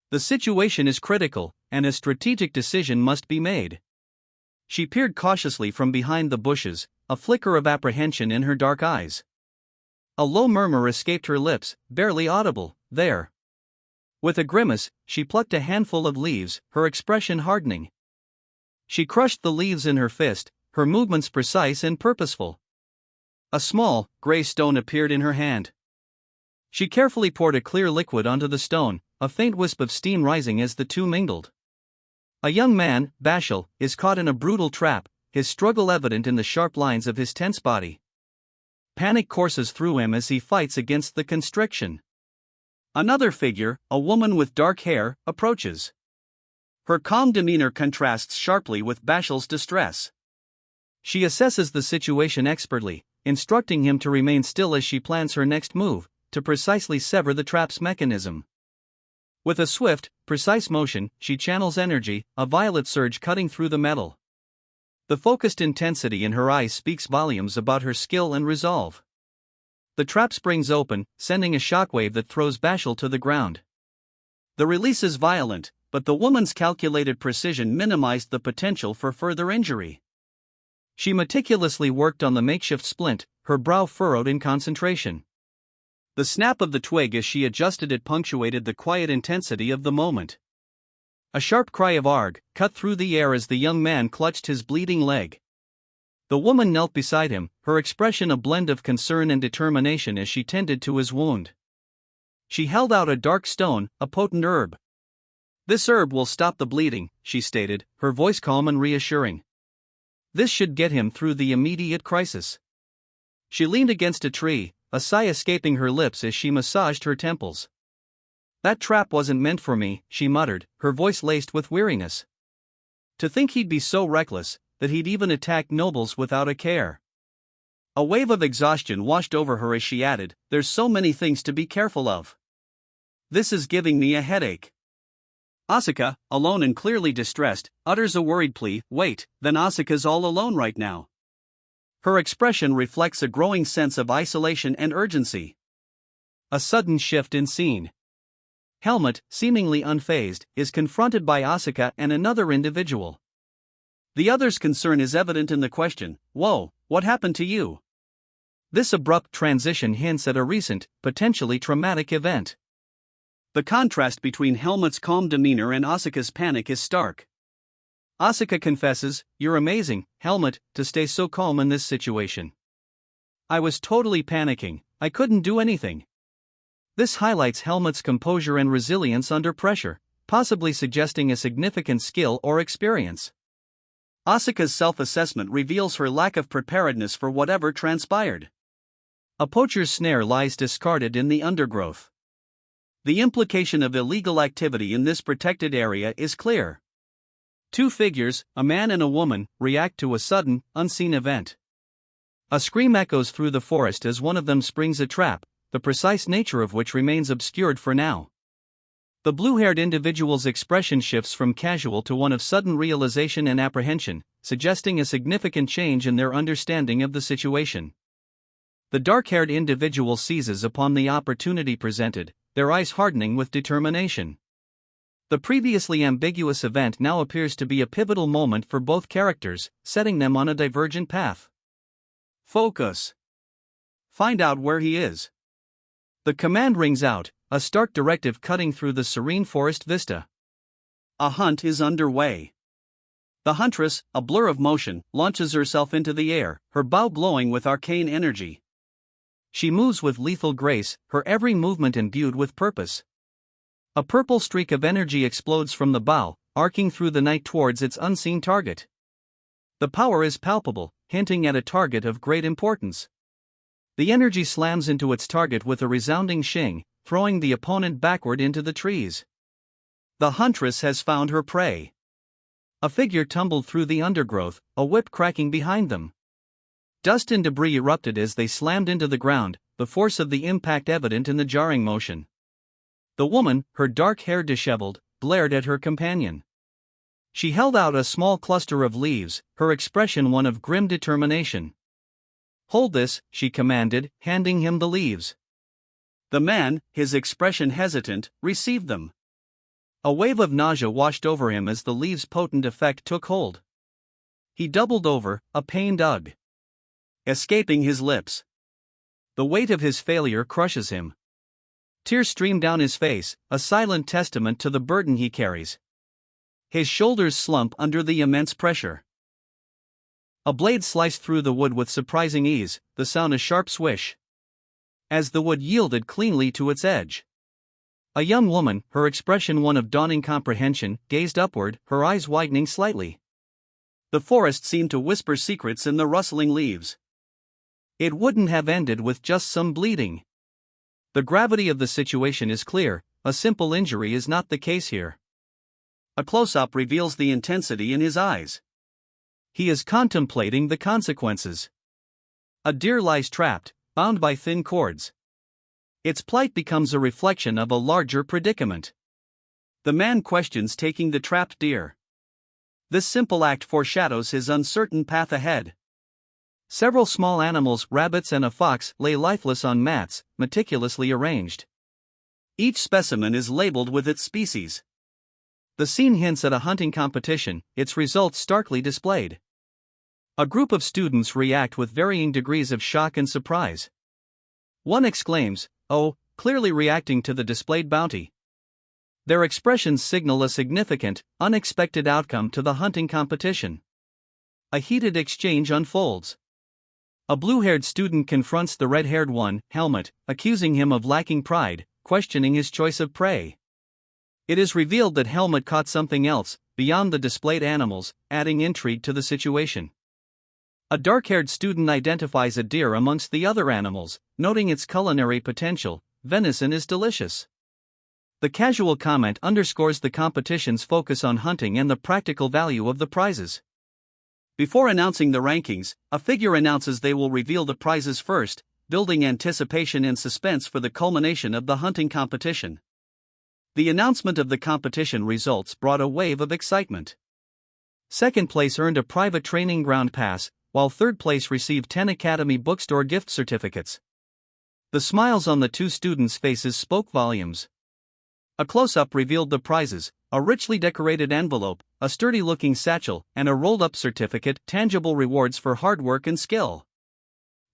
The situation is critical, and a strategic decision must be made. She peered cautiously from behind the bushes, a flicker of apprehension in her dark eyes. A low murmur escaped her lips, barely audible, "There." With a grimace, she plucked a handful of leaves, her expression hardening. She crushed the leaves in her fist, her movements precise and purposeful. A small, gray stone appeared in her hand. She carefully poured a clear liquid onto the stone, a faint wisp of steam rising as the two mingled. A young man, Bashal, is caught in a brutal trap, his struggle evident in the sharp lines of his tense body. Panic courses through him as he fights against the constriction. Another figure, a woman with dark hair, approaches. Her calm demeanor contrasts sharply with Bashal's distress. She assesses the situation expertly, instructing him to remain still as she plans her next move, to precisely sever the trap's mechanism. With a swift, precise motion, she channels energy, a violet surge cutting through the metal. The focused intensity in her eyes speaks volumes about her skill and resolve. The trap springs open, sending a shockwave that throws Bashal to the ground. The release is violent, but the woman's calculated precision minimized the potential for further injury. She meticulously worked on the makeshift splint, her brow furrowed in concentration. The snap of the twig as she adjusted it punctuated the quiet intensity of the moment. A sharp cry of "Arg" cut through the air as the young man clutched his bleeding leg. The woman knelt beside him, her expression a blend of concern and determination as she tended to his wound. She held out a dark stone, a potent herb. This herb will stop the bleeding, she stated, her voice calm and reassuring. This should get him through the immediate crisis. She leaned against a tree, a sigh escaping her lips as she massaged her temples. That trap wasn't meant for me, she muttered, her voice laced with weariness. To think he'd be so reckless, that he'd even attack nobles without a care. A wave of exhaustion washed over her as she added, there's so many things to be careful of. This is giving me a headache. Asuka, alone and clearly distressed, utters a worried plea, wait, then Asuka's all alone right now. Her expression reflects a growing sense of isolation and urgency. A sudden shift in scene. Helmut, seemingly unfazed, is confronted by Asuka and another individual. The other's concern is evident in the question, whoa, what happened to you? This abrupt transition hints at a recent, potentially traumatic event. The contrast between Helmut's calm demeanor and Asuka's panic is stark. Asuka confesses, you're amazing, Helmut, to stay so calm in this situation. I was totally panicking, I couldn't do anything. This highlights Helmut's composure and resilience under pressure, possibly suggesting a significant skill or experience. Asuka's self-assessment reveals her lack of preparedness for whatever transpired. A poacher's snare lies discarded in the undergrowth. The implication of illegal activity in this protected area is clear. Two figures, a man and a woman, react to a sudden, unseen event. A scream echoes through the forest as one of them springs a trap, the precise nature of which remains obscured for now. The blue-haired individual's expression shifts from casual to one of sudden realization and apprehension, suggesting a significant change in their understanding of the situation. The dark-haired individual seizes upon the opportunity presented, their eyes hardening with determination. The previously ambiguous event now appears to be a pivotal moment for both characters, setting them on a divergent path. Focus. Find out where he is. The command rings out, a stark directive cutting through the serene forest vista. A hunt is underway. The huntress, a blur of motion, launches herself into the air, her bow glowing with arcane energy. She moves with lethal grace, her every movement imbued with purpose. A purple streak of energy explodes from the bow, arcing through the night towards its unseen target. The power is palpable, hinting at a target of great importance. The energy slams into its target with a resounding shing, throwing the opponent backward into the trees. The huntress has found her prey. A figure tumbled through the undergrowth, a whip cracking behind them. Dust and debris erupted as they slammed into the ground, the force of the impact evident in the jarring motion. The woman, her dark hair disheveled, glared at her companion. She held out a small cluster of leaves, her expression one of grim determination. Hold this, she commanded, handing him the leaves. The man, his expression hesitant, received them. A wave of nausea washed over him as the leaves' potent effect took hold. He doubled over, a pained ugh escaping his lips. The weight of his failure crushes him. Tears stream down his face, a silent testament to the burden he carries. His shoulders slump under the immense pressure. A blade sliced through the wood with surprising ease, the sound a sharp swish. As the wood yielded cleanly to its edge. A young woman, her expression one of dawning comprehension, gazed upward, her eyes widening slightly. The forest seemed to whisper secrets in the rustling leaves. It wouldn't have ended with just some bleeding. The gravity of the situation is clear, a simple injury is not the case here. A close-up reveals the intensity in his eyes. He is contemplating the consequences. A deer lies trapped, bound by thin cords. Its plight becomes a reflection of a larger predicament. The man questions taking the trapped deer. This simple act foreshadows his uncertain path ahead. Several small animals, rabbits and a fox, lay lifeless on mats, meticulously arranged. Each specimen is labeled with its species. The scene hints at a hunting competition, its results starkly displayed. A group of students react with varying degrees of shock and surprise. One exclaims, "Oh," clearly reacting to the displayed bounty. Their expressions signal a significant, unexpected outcome to the hunting competition. A heated exchange unfolds. A blue-haired student confronts the red-haired one, Helmut, accusing him of lacking pride, questioning his choice of prey. It is revealed that Helmut caught something else, beyond the displayed animals, adding intrigue to the situation. A dark-haired student identifies a deer amongst the other animals, noting its culinary potential. Venison is delicious. The casual comment underscores the competition's focus on hunting and the practical value of the prizes. Before announcing the rankings, a figure announces they will reveal the prizes first, building anticipation and suspense for the culmination of the hunting competition. The announcement of the competition results brought a wave of excitement. Second place earned a private training ground pass, while third place received 10 Academy Bookstore gift certificates. The smiles on the two students' faces spoke volumes. A close-up revealed the prizes: a richly decorated envelope, a sturdy-looking satchel, and a rolled-up certificate, tangible rewards for hard work and skill.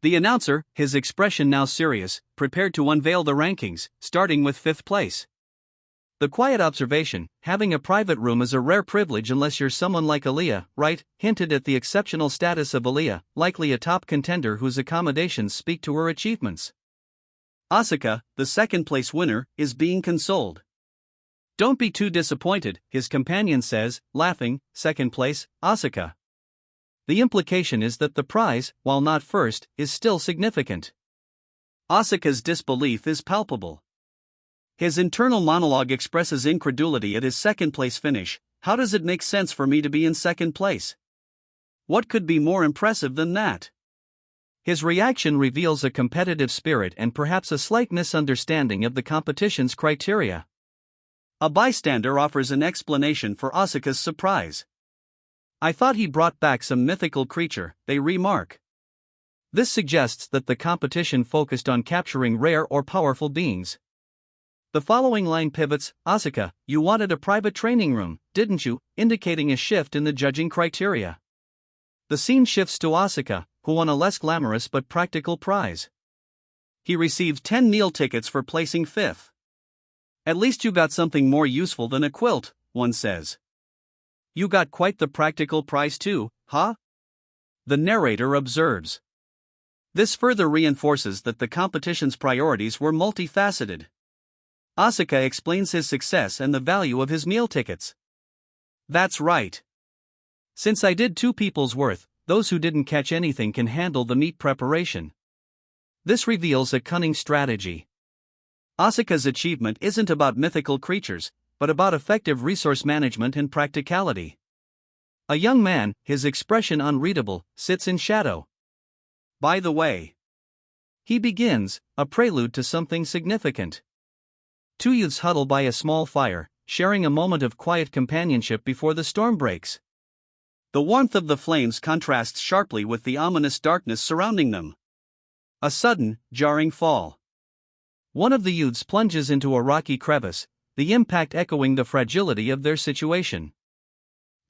The announcer, his expression now serious, prepared to unveil the rankings, starting with fifth place. The quiet observation, having a private room is a rare privilege unless you're someone like Aaliyah, right, hinted at the exceptional status of Aaliyah, likely a top contender whose accommodations speak to her achievements. Asuka, the second-place winner, is being consoled. "Don't be too disappointed," his companion says, laughing. Second place, Asuka. The implication is that the prize, while not first, is still significant. Asuka's disbelief is palpable. His internal monologue expresses incredulity at his second-place finish. How does it make sense for me to be in second place? What could be more impressive than that? His reaction reveals a competitive spirit and perhaps a slight misunderstanding of the competition's criteria. A bystander offers an explanation for Asuka's surprise. "I thought he brought back some mythical creature," they remark. This suggests that the competition focused on capturing rare or powerful beings. The following line pivots: "Asuka, you wanted a private training room, didn't you?" indicating a shift in the judging criteria. The scene shifts to Asuka, who won a less glamorous but practical prize. He received 10 meal tickets for placing fifth. "At least you got something more useful than a quilt," one says. "You got quite the practical prize too, huh?" the narrator observes. This further reinforces that the competition's priorities were multifaceted. Asuka explains his success and the value of his meal tickets. "That's right. Since I did 2 people's worth, those who didn't catch anything can handle the meat preparation." This reveals a cunning strategy. Asuka's achievement isn't about mythical creatures, but about effective resource management and practicality. A young man, his expression unreadable, sits in shadow. "By the way," he begins, a prelude to something significant. Two youths huddle by a small fire, sharing a moment of quiet companionship before the storm breaks. The warmth of the flames contrasts sharply with the ominous darkness surrounding them. A sudden, jarring fall. One of the youths plunges into a rocky crevice, the impact echoing the fragility of their situation.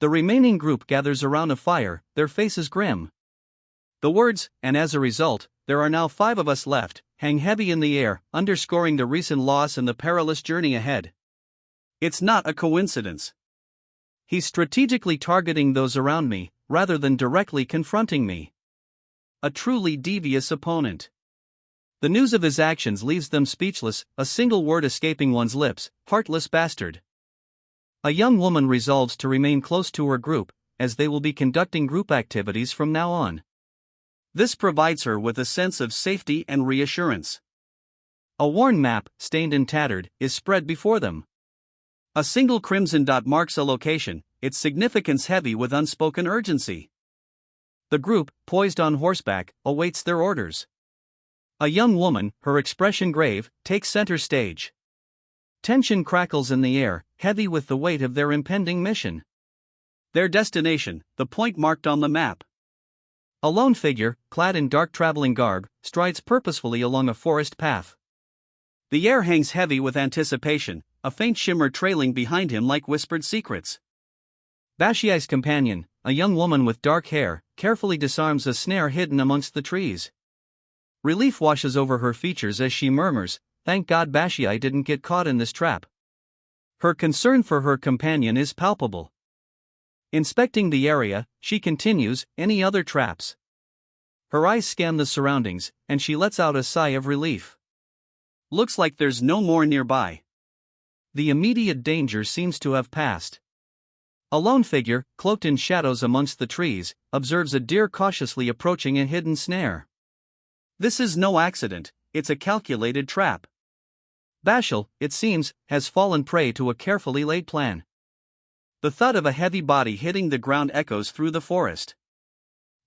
The remaining group gathers around a fire, their faces grim. The words, "and as a result, there are now 5 of us left," hang heavy in the air, underscoring the recent loss and the perilous journey ahead. It's not a coincidence. He's strategically targeting those around me, rather than directly confronting me. A truly devious opponent. The news of his actions leaves them speechless, a single word escaping one's lips: "heartless bastard." A young woman resolves to remain close to her group, as they will be conducting group activities from now on. This provides her with a sense of safety and reassurance. A worn map, stained and tattered, is spread before them. A single crimson dot marks a location, its significance heavy with unspoken urgency. The group, poised on horseback, awaits their orders. A young woman, her expression grave, takes center stage. Tension crackles in the air, heavy with the weight of their impending mission. Their destination, the point marked on the map. A lone figure, clad in dark traveling garb, strides purposefully along a forest path. The air hangs heavy with anticipation, a faint shimmer trailing behind him like whispered secrets. Bashiai's companion, a young woman with dark hair, carefully disarms a snare hidden amongst the trees. Relief washes over her features as she murmurs, "Thank God Bashiai didn't get caught in this trap." Her concern for her companion is palpable. Inspecting the area, she continues, "Any other traps?" Her eyes scan the surroundings, and she lets out a sigh of relief. "Looks like there's no more nearby." the immediate danger seems to have passed. A lone figure, cloaked in shadows amongst the trees, observes a deer cautiously approaching a hidden snare. This is no accident, it's a calculated trap. Bashal, it seems, has fallen prey to a carefully laid plan. The thud of a heavy body hitting the ground echoes through the forest.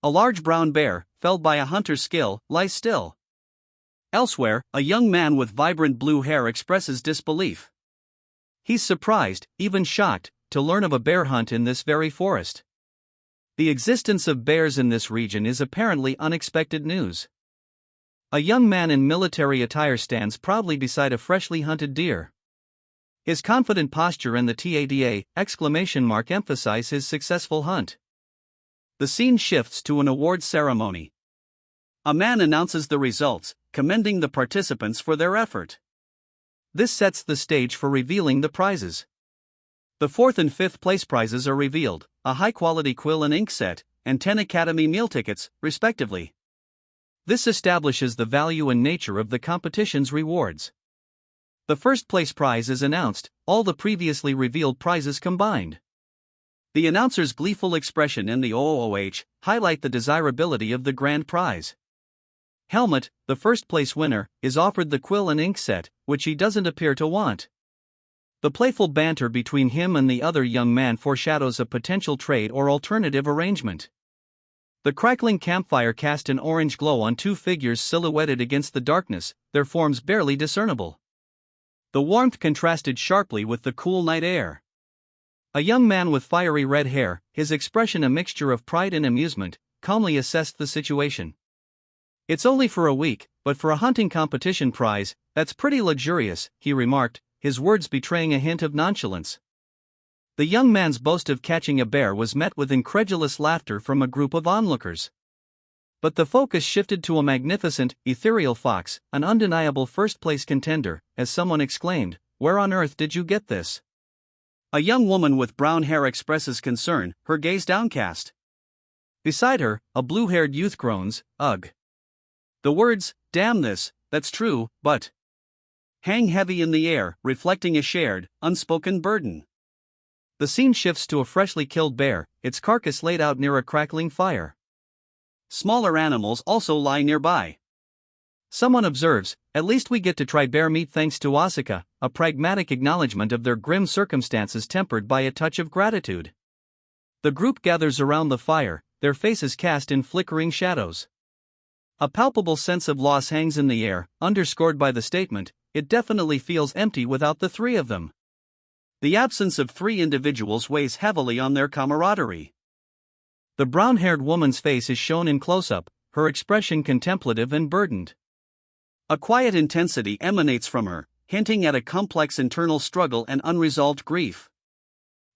A large brown bear, felled by a hunter's skill, lies still. Elsewhere, a young man with vibrant blue hair expresses disbelief. He's surprised, even shocked, to learn of a bear hunt in this very forest. The existence of bears in this region is apparently unexpected news. A young man in military attire stands proudly beside a freshly hunted deer. His confident posture and the "tada!" exclamation mark emphasize his successful hunt. The scene shifts to an awards ceremony. A man announces the results, commending the participants for their effort. This sets the stage for revealing the prizes. The 4th and 5th place prizes are revealed, a high-quality quill and ink set, and 10 Academy meal tickets, respectively. This establishes the value and nature of the competition's rewards. The 1st place prize is announced, all the previously revealed prizes combined. The announcer's gleeful expression and the OOH highlight the desirability of the grand prize. Helmet, the 1st place winner, is offered the quill and ink set, which he doesn't appear to want. The playful banter between him and the other young man foreshadows a potential trade or alternative arrangement. The crackling campfire cast an orange glow on two figures silhouetted against the darkness, their forms barely discernible. The warmth contrasted sharply with the cool night air. A young man with fiery red hair, his expression a mixture of pride and amusement, calmly assessed the situation. "It's only for a week, but for a hunting competition prize, that's pretty luxurious," he remarked, his words betraying a hint of nonchalance. The young man's boast of catching a bear was met with incredulous laughter from a group of onlookers. But the focus shifted to a magnificent, ethereal fox, an undeniable first-place contender, as someone exclaimed, "Where on earth did you get this?" A young woman with brown hair expresses concern, her gaze downcast. Beside her, a blue-haired youth groans, "Ugh." The words, "Damn this, that's true, but," hang heavy in the air, reflecting a shared, unspoken burden. The scene shifts to a freshly killed bear, its carcass laid out near a crackling fire. Smaller animals also lie nearby. Someone observes, "At least we get to try bear meat thanks to Asuka," a pragmatic acknowledgement of their grim circumstances tempered by a touch of gratitude. The group gathers around the fire, their faces cast in flickering shadows. A palpable sense of loss hangs in the air, underscored by the statement, "It definitely feels empty without the three of them." The absence of three individuals weighs heavily on their camaraderie. The brown-haired woman's face is shown in close-up, her expression contemplative and burdened. A quiet intensity emanates from her, hinting at a complex internal struggle and unresolved grief.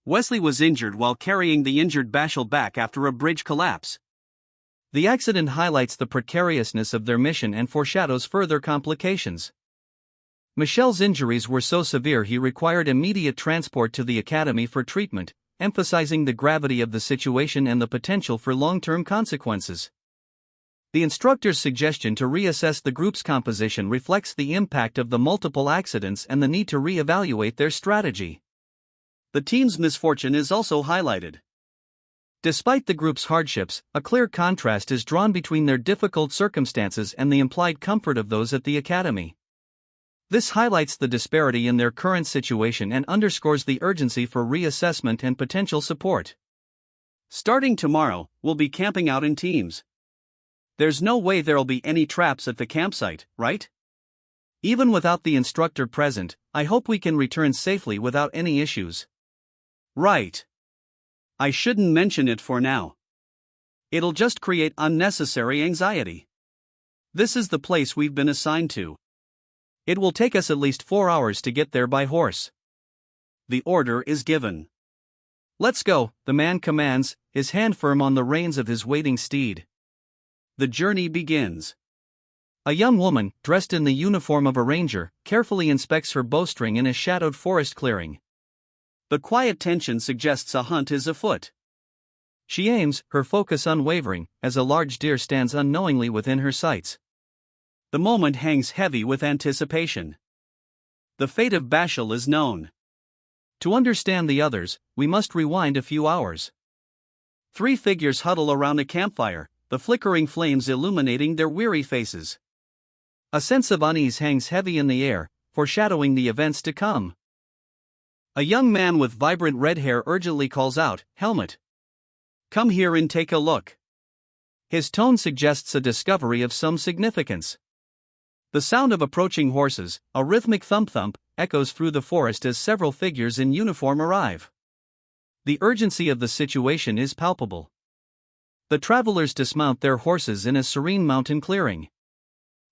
Wesley was injured while carrying the injured Bashal back after a bridge collapse. The accident highlights the precariousness of their mission and foreshadows further complications. Michelle's injuries were so severe he required immediate transport to the academy for treatment, emphasizing the gravity of the situation and the potential for long-term consequences. The instructor's suggestion to reassess the group's composition reflects the impact of the multiple accidents and the need to re-evaluate their strategy. The team's misfortune is also highlighted. Despite the group's hardships, a clear contrast is drawn between their difficult circumstances and the implied comfort of those at the academy. This highlights the disparity in their current situation and underscores the urgency for reassessment and potential support. Starting tomorrow, we'll be camping out in teams. There's no way there'll be any traps at the campsite, right? Even without the instructor present, I hope we can return safely without any issues. Right. I shouldn't mention it for now. It'll just create unnecessary anxiety. This is the place we've been assigned to. It will take us at least 4 hours to get there by horse. The order is given. "Let's go," the man commands, his hand firm on the reins of his waiting steed. The journey begins. A young woman, dressed in the uniform of a ranger, carefully inspects her bowstring in a shadowed forest clearing. The quiet tension suggests a hunt is afoot. She aims, her focus unwavering, as a large deer stands unknowingly within her sights. The moment hangs heavy with anticipation. The fate of Bashal is known. To understand the others, we must rewind a few hours. Three figures huddle around a campfire, the flickering flames illuminating their weary faces. A sense of unease hangs heavy in the air, foreshadowing the events to come. A young man with vibrant red hair urgently calls out, "Helmet! Come here and take a look." His tone suggests a discovery of some significance. The sound of approaching horses, a rhythmic thump-thump, echoes through the forest as several figures in uniform arrive. The urgency of the situation is palpable. The travelers dismount their horses in a serene mountain clearing.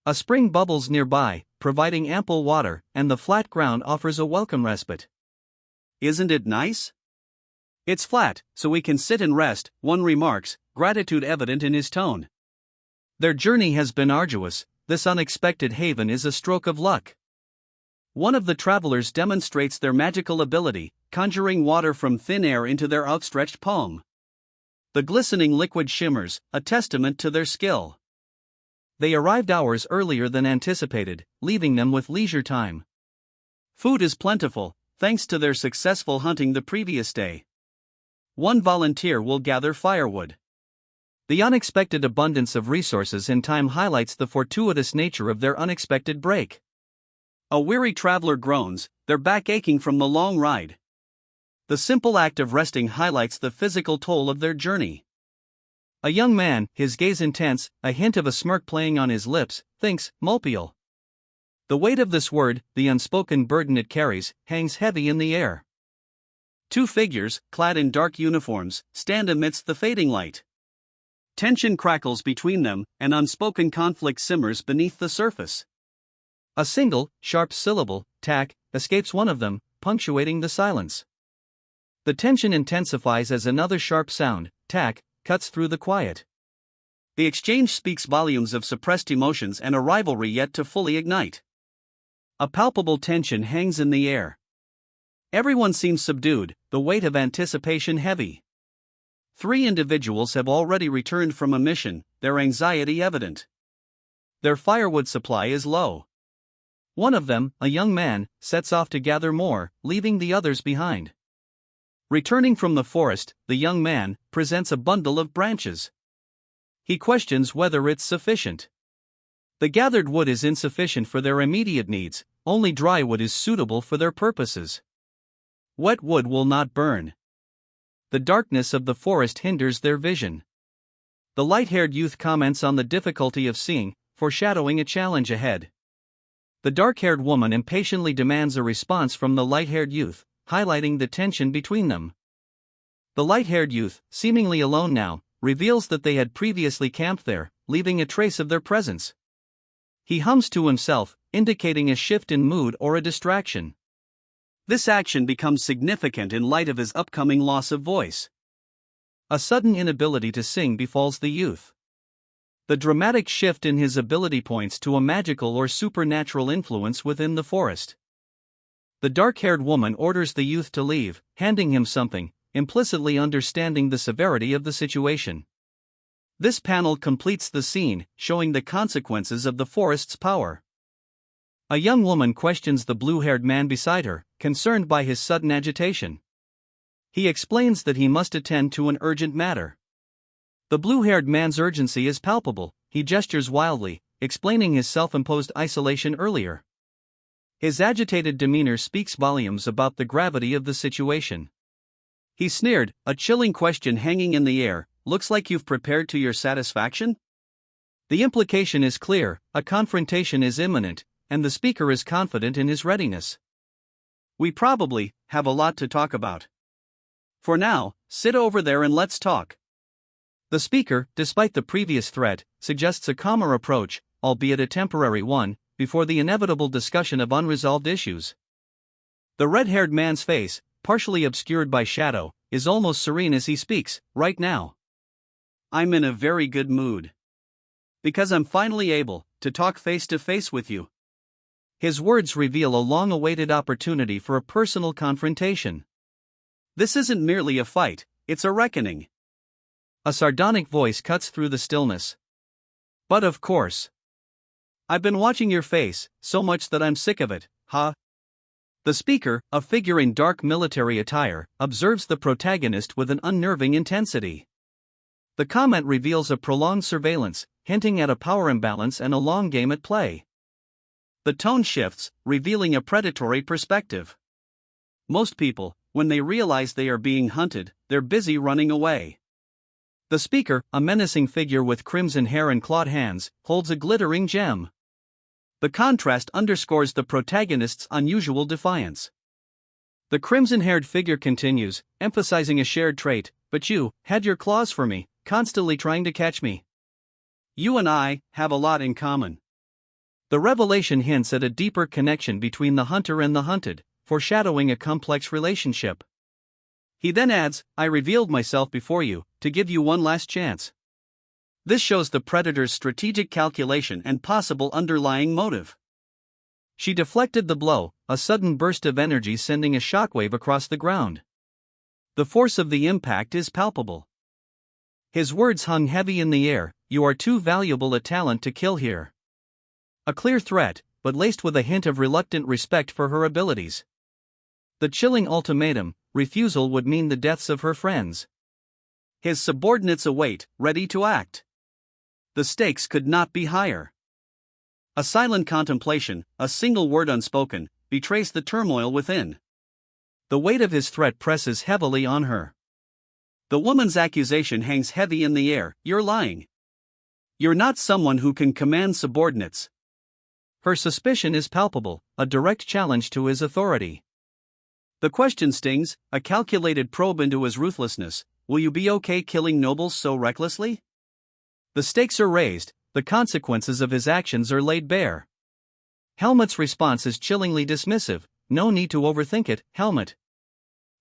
A spring bubbles nearby, providing ample water, and the flat ground offers a welcome respite. "Isn't it nice?" "It's flat, so we can sit and rest," one remarks, gratitude evident in his tone. Their journey has been arduous. This unexpected haven is a stroke of luck. One of the travelers demonstrates their magical ability, conjuring water from thin air into their outstretched palm. The glistening liquid shimmers, a testament to their skill. They arrived hours earlier than anticipated, leaving them with leisure time. Food is plentiful, thanks to their successful hunting the previous day. One volunteer will gather firewood. The unexpected abundance of resources in time highlights the fortuitous nature of their unexpected break. A weary traveler groans, their back aching from the long ride. The simple act of resting highlights the physical toll of their journey. A young man, his gaze intense, a hint of a smirk playing on his lips, thinks, "Mulpial." The weight of this word, the unspoken burden it carries, hangs heavy in the air. Two figures, clad in dark uniforms, stand amidst the fading light. Tension crackles between them, and unspoken conflict simmers beneath the surface. A single, sharp syllable, "tak," escapes one of them, punctuating the silence. The tension intensifies as another sharp sound, "tak," cuts through the quiet. The exchange speaks volumes of suppressed emotions and a rivalry yet to fully ignite. A palpable tension hangs in the air. Everyone seems subdued, the weight of anticipation heavy. Three individuals have already returned from a mission, their anxiety evident. Their firewood supply is low. One of them, a young man, sets off to gather more, leaving the others behind. Returning from the forest, the young man presents a bundle of branches. He questions whether it's sufficient. The gathered wood is insufficient for their immediate needs, only dry wood is suitable for their purposes. Wet wood will not burn. The darkness of the forest hinders their vision. The light-haired youth comments on the difficulty of seeing, foreshadowing a challenge ahead. The dark-haired woman impatiently demands a response from the light-haired youth, highlighting the tension between them. The light-haired youth, seemingly alone now, reveals that they had previously camped there, leaving a trace of their presence. He hums to himself, indicating a shift in mood or a distraction. This action becomes significant in light of his upcoming loss of voice. A sudden inability to sing befalls the youth. The dramatic shift in his ability points to a magical or supernatural influence within the forest. The dark-haired woman orders the youth to leave, handing him something, implicitly understanding the severity of the situation. This panel completes the scene, showing the consequences of the forest's power. A young woman questions the blue-haired man beside her, concerned by his sudden agitation. He explains that he must attend to an urgent matter. The blue-haired man's urgency is palpable. He gestures wildly, explaining his self-imposed isolation earlier. His agitated demeanor speaks volumes about the gravity of the situation. He sneered, a chilling question hanging in the air, "Looks like you've prepared to your satisfaction?" The implication is clear, a confrontation is imminent, and the speaker is confident in his readiness. "We probably have a lot to talk about. For now, sit over there and let's talk." The speaker, despite the previous threat, suggests a calmer approach, albeit a temporary one, before the inevitable discussion of unresolved issues. The red-haired man's face, partially obscured by shadow, is almost serene as he speaks. "Right now, I'm in a very good mood. Because I'm finally able to talk face to face with you." His words reveal a long-awaited opportunity for a personal confrontation. This isn't merely a fight, it's a reckoning. A sardonic voice cuts through the stillness. "But of course. I've been watching your face, so much that I'm sick of it, huh?" The speaker, a figure in dark military attire, observes the protagonist with an unnerving intensity. The comment reveals a prolonged surveillance, hinting at a power imbalance and a long game at play. The tone shifts, revealing a predatory perspective. Most people, when they realize they are being hunted, they're busy running away. The speaker, a menacing figure with crimson hair and clawed hands, holds a glittering gem. The contrast underscores the protagonist's unusual defiance. The crimson-haired figure continues, emphasizing a shared trait, "But you had your claws for me, constantly trying to catch me. You and I have a lot in common." The revelation hints at a deeper connection between the hunter and the hunted, foreshadowing a complex relationship. He then adds, "I revealed myself before you, to give you one last chance." This shows the predator's strategic calculation and possible underlying motive. She deflected the blow, a sudden burst of energy sending a shockwave across the ground. The force of the impact is palpable. His words hung heavy in the air, "You are too valuable a talent to kill here." A clear threat, but laced with a hint of reluctant respect for her abilities. The chilling ultimatum, refusal would mean the deaths of her friends. His subordinates await, ready to act. The stakes could not be higher. A silent contemplation, a single word unspoken, betrays the turmoil within. The weight of his threat presses heavily on her. The woman's accusation hangs heavy in the air, "You're lying. You're not someone who can command subordinates." Her suspicion is palpable, a direct challenge to his authority. The question stings, a calculated probe into his ruthlessness. Will you be okay killing nobles so recklessly? The stakes are raised, the consequences of his actions are laid bare. Helmut's response is chillingly dismissive, "No need to overthink it, Helmut."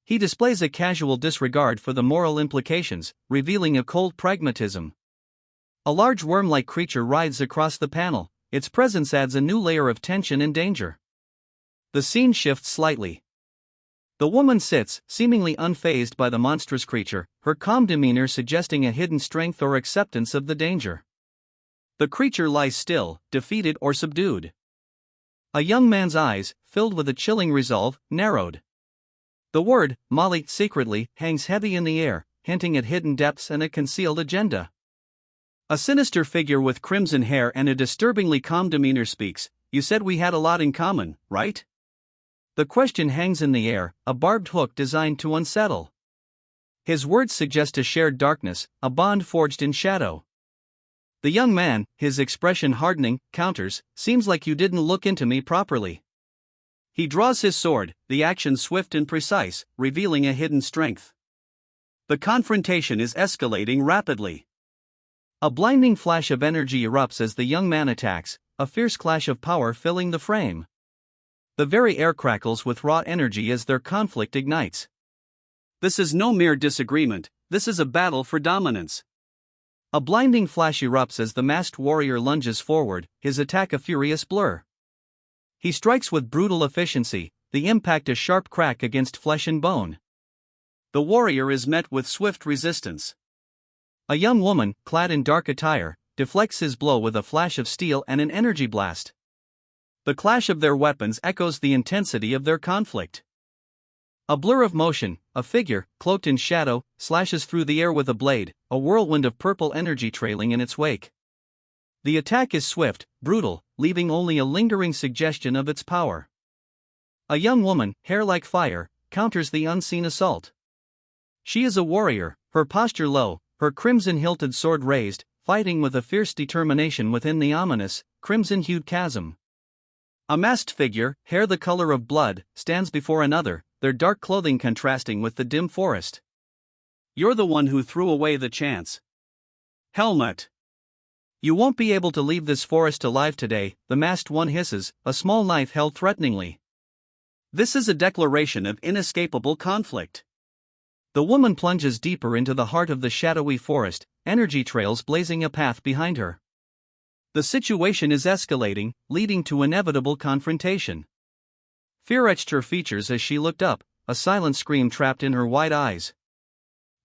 He displays a casual disregard for the moral implications, revealing a cold pragmatism. A large worm-like creature writhes across the panel, its presence adds a new layer of tension and danger. The scene shifts slightly. The woman sits, seemingly unfazed by the monstrous creature, her calm demeanor suggesting a hidden strength or acceptance of the danger. The creature lies still, defeated or subdued. A young man's eyes, filled with a chilling resolve, narrowed. The word, Molly, secretly, hangs heavy in the air, hinting at hidden depths and a concealed agenda. A sinister figure with crimson hair and a disturbingly calm demeanor speaks, "You said we had a lot in common, right?" The question hangs in the air, a barbed hook designed to unsettle. His words suggest a shared darkness, a bond forged in shadow. The young man, his expression hardening, counters, "Seems like you didn't look into me properly." He draws his sword, the action swift and precise, revealing a hidden strength. The confrontation is escalating rapidly. A blinding flash of energy erupts as the young man attacks, a fierce clash of power filling the frame. The very air crackles with raw energy as their conflict ignites. This is no mere disagreement, this is a battle for dominance. A blinding flash erupts as the masked warrior lunges forward, his attack a furious blur. He strikes with brutal efficiency, the impact a sharp crack against flesh and bone. The warrior is met with swift resistance. A young woman, clad in dark attire, deflects his blow with a flash of steel and an energy blast. The clash of their weapons echoes the intensity of their conflict. A blur of motion, a figure, cloaked in shadow, slashes through the air with a blade, a whirlwind of purple energy trailing in its wake. The attack is swift, brutal, leaving only a lingering suggestion of its power. A young woman, hair like fire, counters the unseen assault. She is a warrior, her posture low, her crimson-hilted sword raised, fighting with a fierce determination within the ominous, crimson-hued chasm. A masked figure, hair the color of blood, stands before another, their dark clothing contrasting with the dim forest. "You're the one who threw away the chance, Helmut. You won't be able to leave this forest alive today," the masked one hisses, a small knife held threateningly. This is a declaration of inescapable conflict. The woman plunges deeper into the heart of the shadowy forest, energy trails blazing a path behind her. The situation is escalating, leading to inevitable confrontation. Fear etched her features as she looked up, a silent scream trapped in her wide eyes.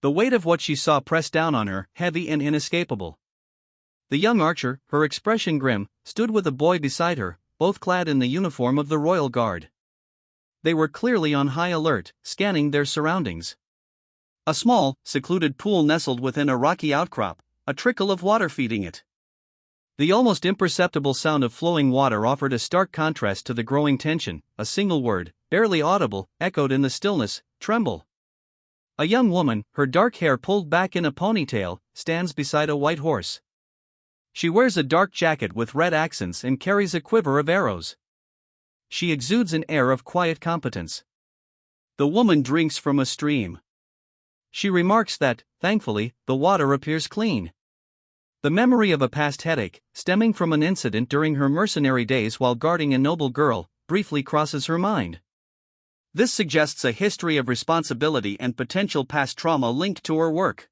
The weight of what she saw pressed down on her, heavy and inescapable. The young archer, her expression grim, stood with a boy beside her, both clad in the uniform of the royal guard. they were clearly on high alert, scanning their surroundings. A small, secluded pool nestled within a rocky outcrop, a trickle of water feeding it. The almost imperceptible sound of flowing water offered a stark contrast to the growing tension. A single word, barely audible, echoed in the stillness: tremble. A young woman, her dark hair pulled back in a ponytail, stands beside a white horse. She wears a dark jacket with red accents and carries a quiver of arrows. She exudes an air of quiet competence. The woman drinks from a stream. She remarks that, thankfully, the water appears clean. The memory of a past headache, stemming from an incident during her mercenary days while guarding a noble girl, briefly crosses her mind. This suggests a history of responsibility and potential past trauma linked to her work.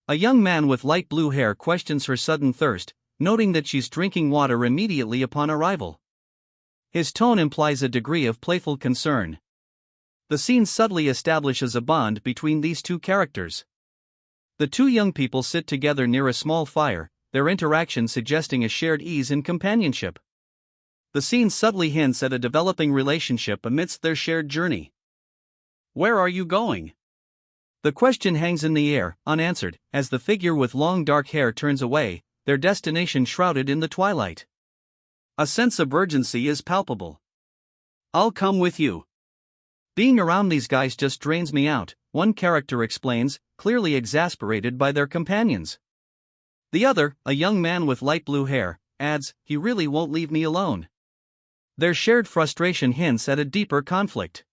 A young man with light blue hair questions her sudden thirst, noting that she's drinking water immediately upon arrival. His tone implies a degree of playful concern. The scene subtly establishes a bond between these two characters. The two young people sit together near a small fire, their interaction suggesting a shared ease and companionship. The scene subtly hints at a developing relationship amidst their shared journey. Where are you going? The question hangs in the air, unanswered, as the figure with long dark hair turns away, their destination shrouded in the twilight. A sense of urgency is palpable. I'll come with you. Being around these guys just drains me out, one character explains, clearly exasperated by their companions. The other, a young man with light blue hair, adds, he really won't leave me alone. Their shared frustration hints at a deeper conflict.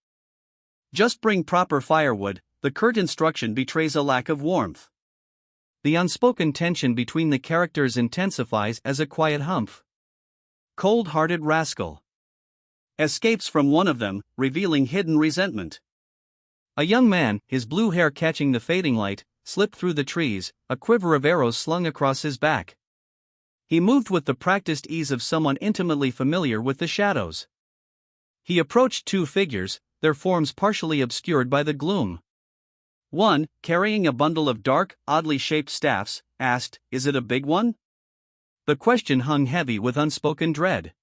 Just bring proper firewood, the curt instruction betrays a lack of warmth. The unspoken tension between the characters intensifies as a quiet humph. Cold-hearted rascal escapes from one of them, revealing hidden resentment. A young man, his blue hair catching the fading light, slipped through the trees, a quiver of arrows slung across his back. He moved with the practiced ease of someone intimately familiar with the shadows. He approached two figures, their forms partially obscured by the gloom. One, carrying a bundle of dark, oddly shaped staffs, asked, "Is it a big one?" The question hung heavy with unspoken dread.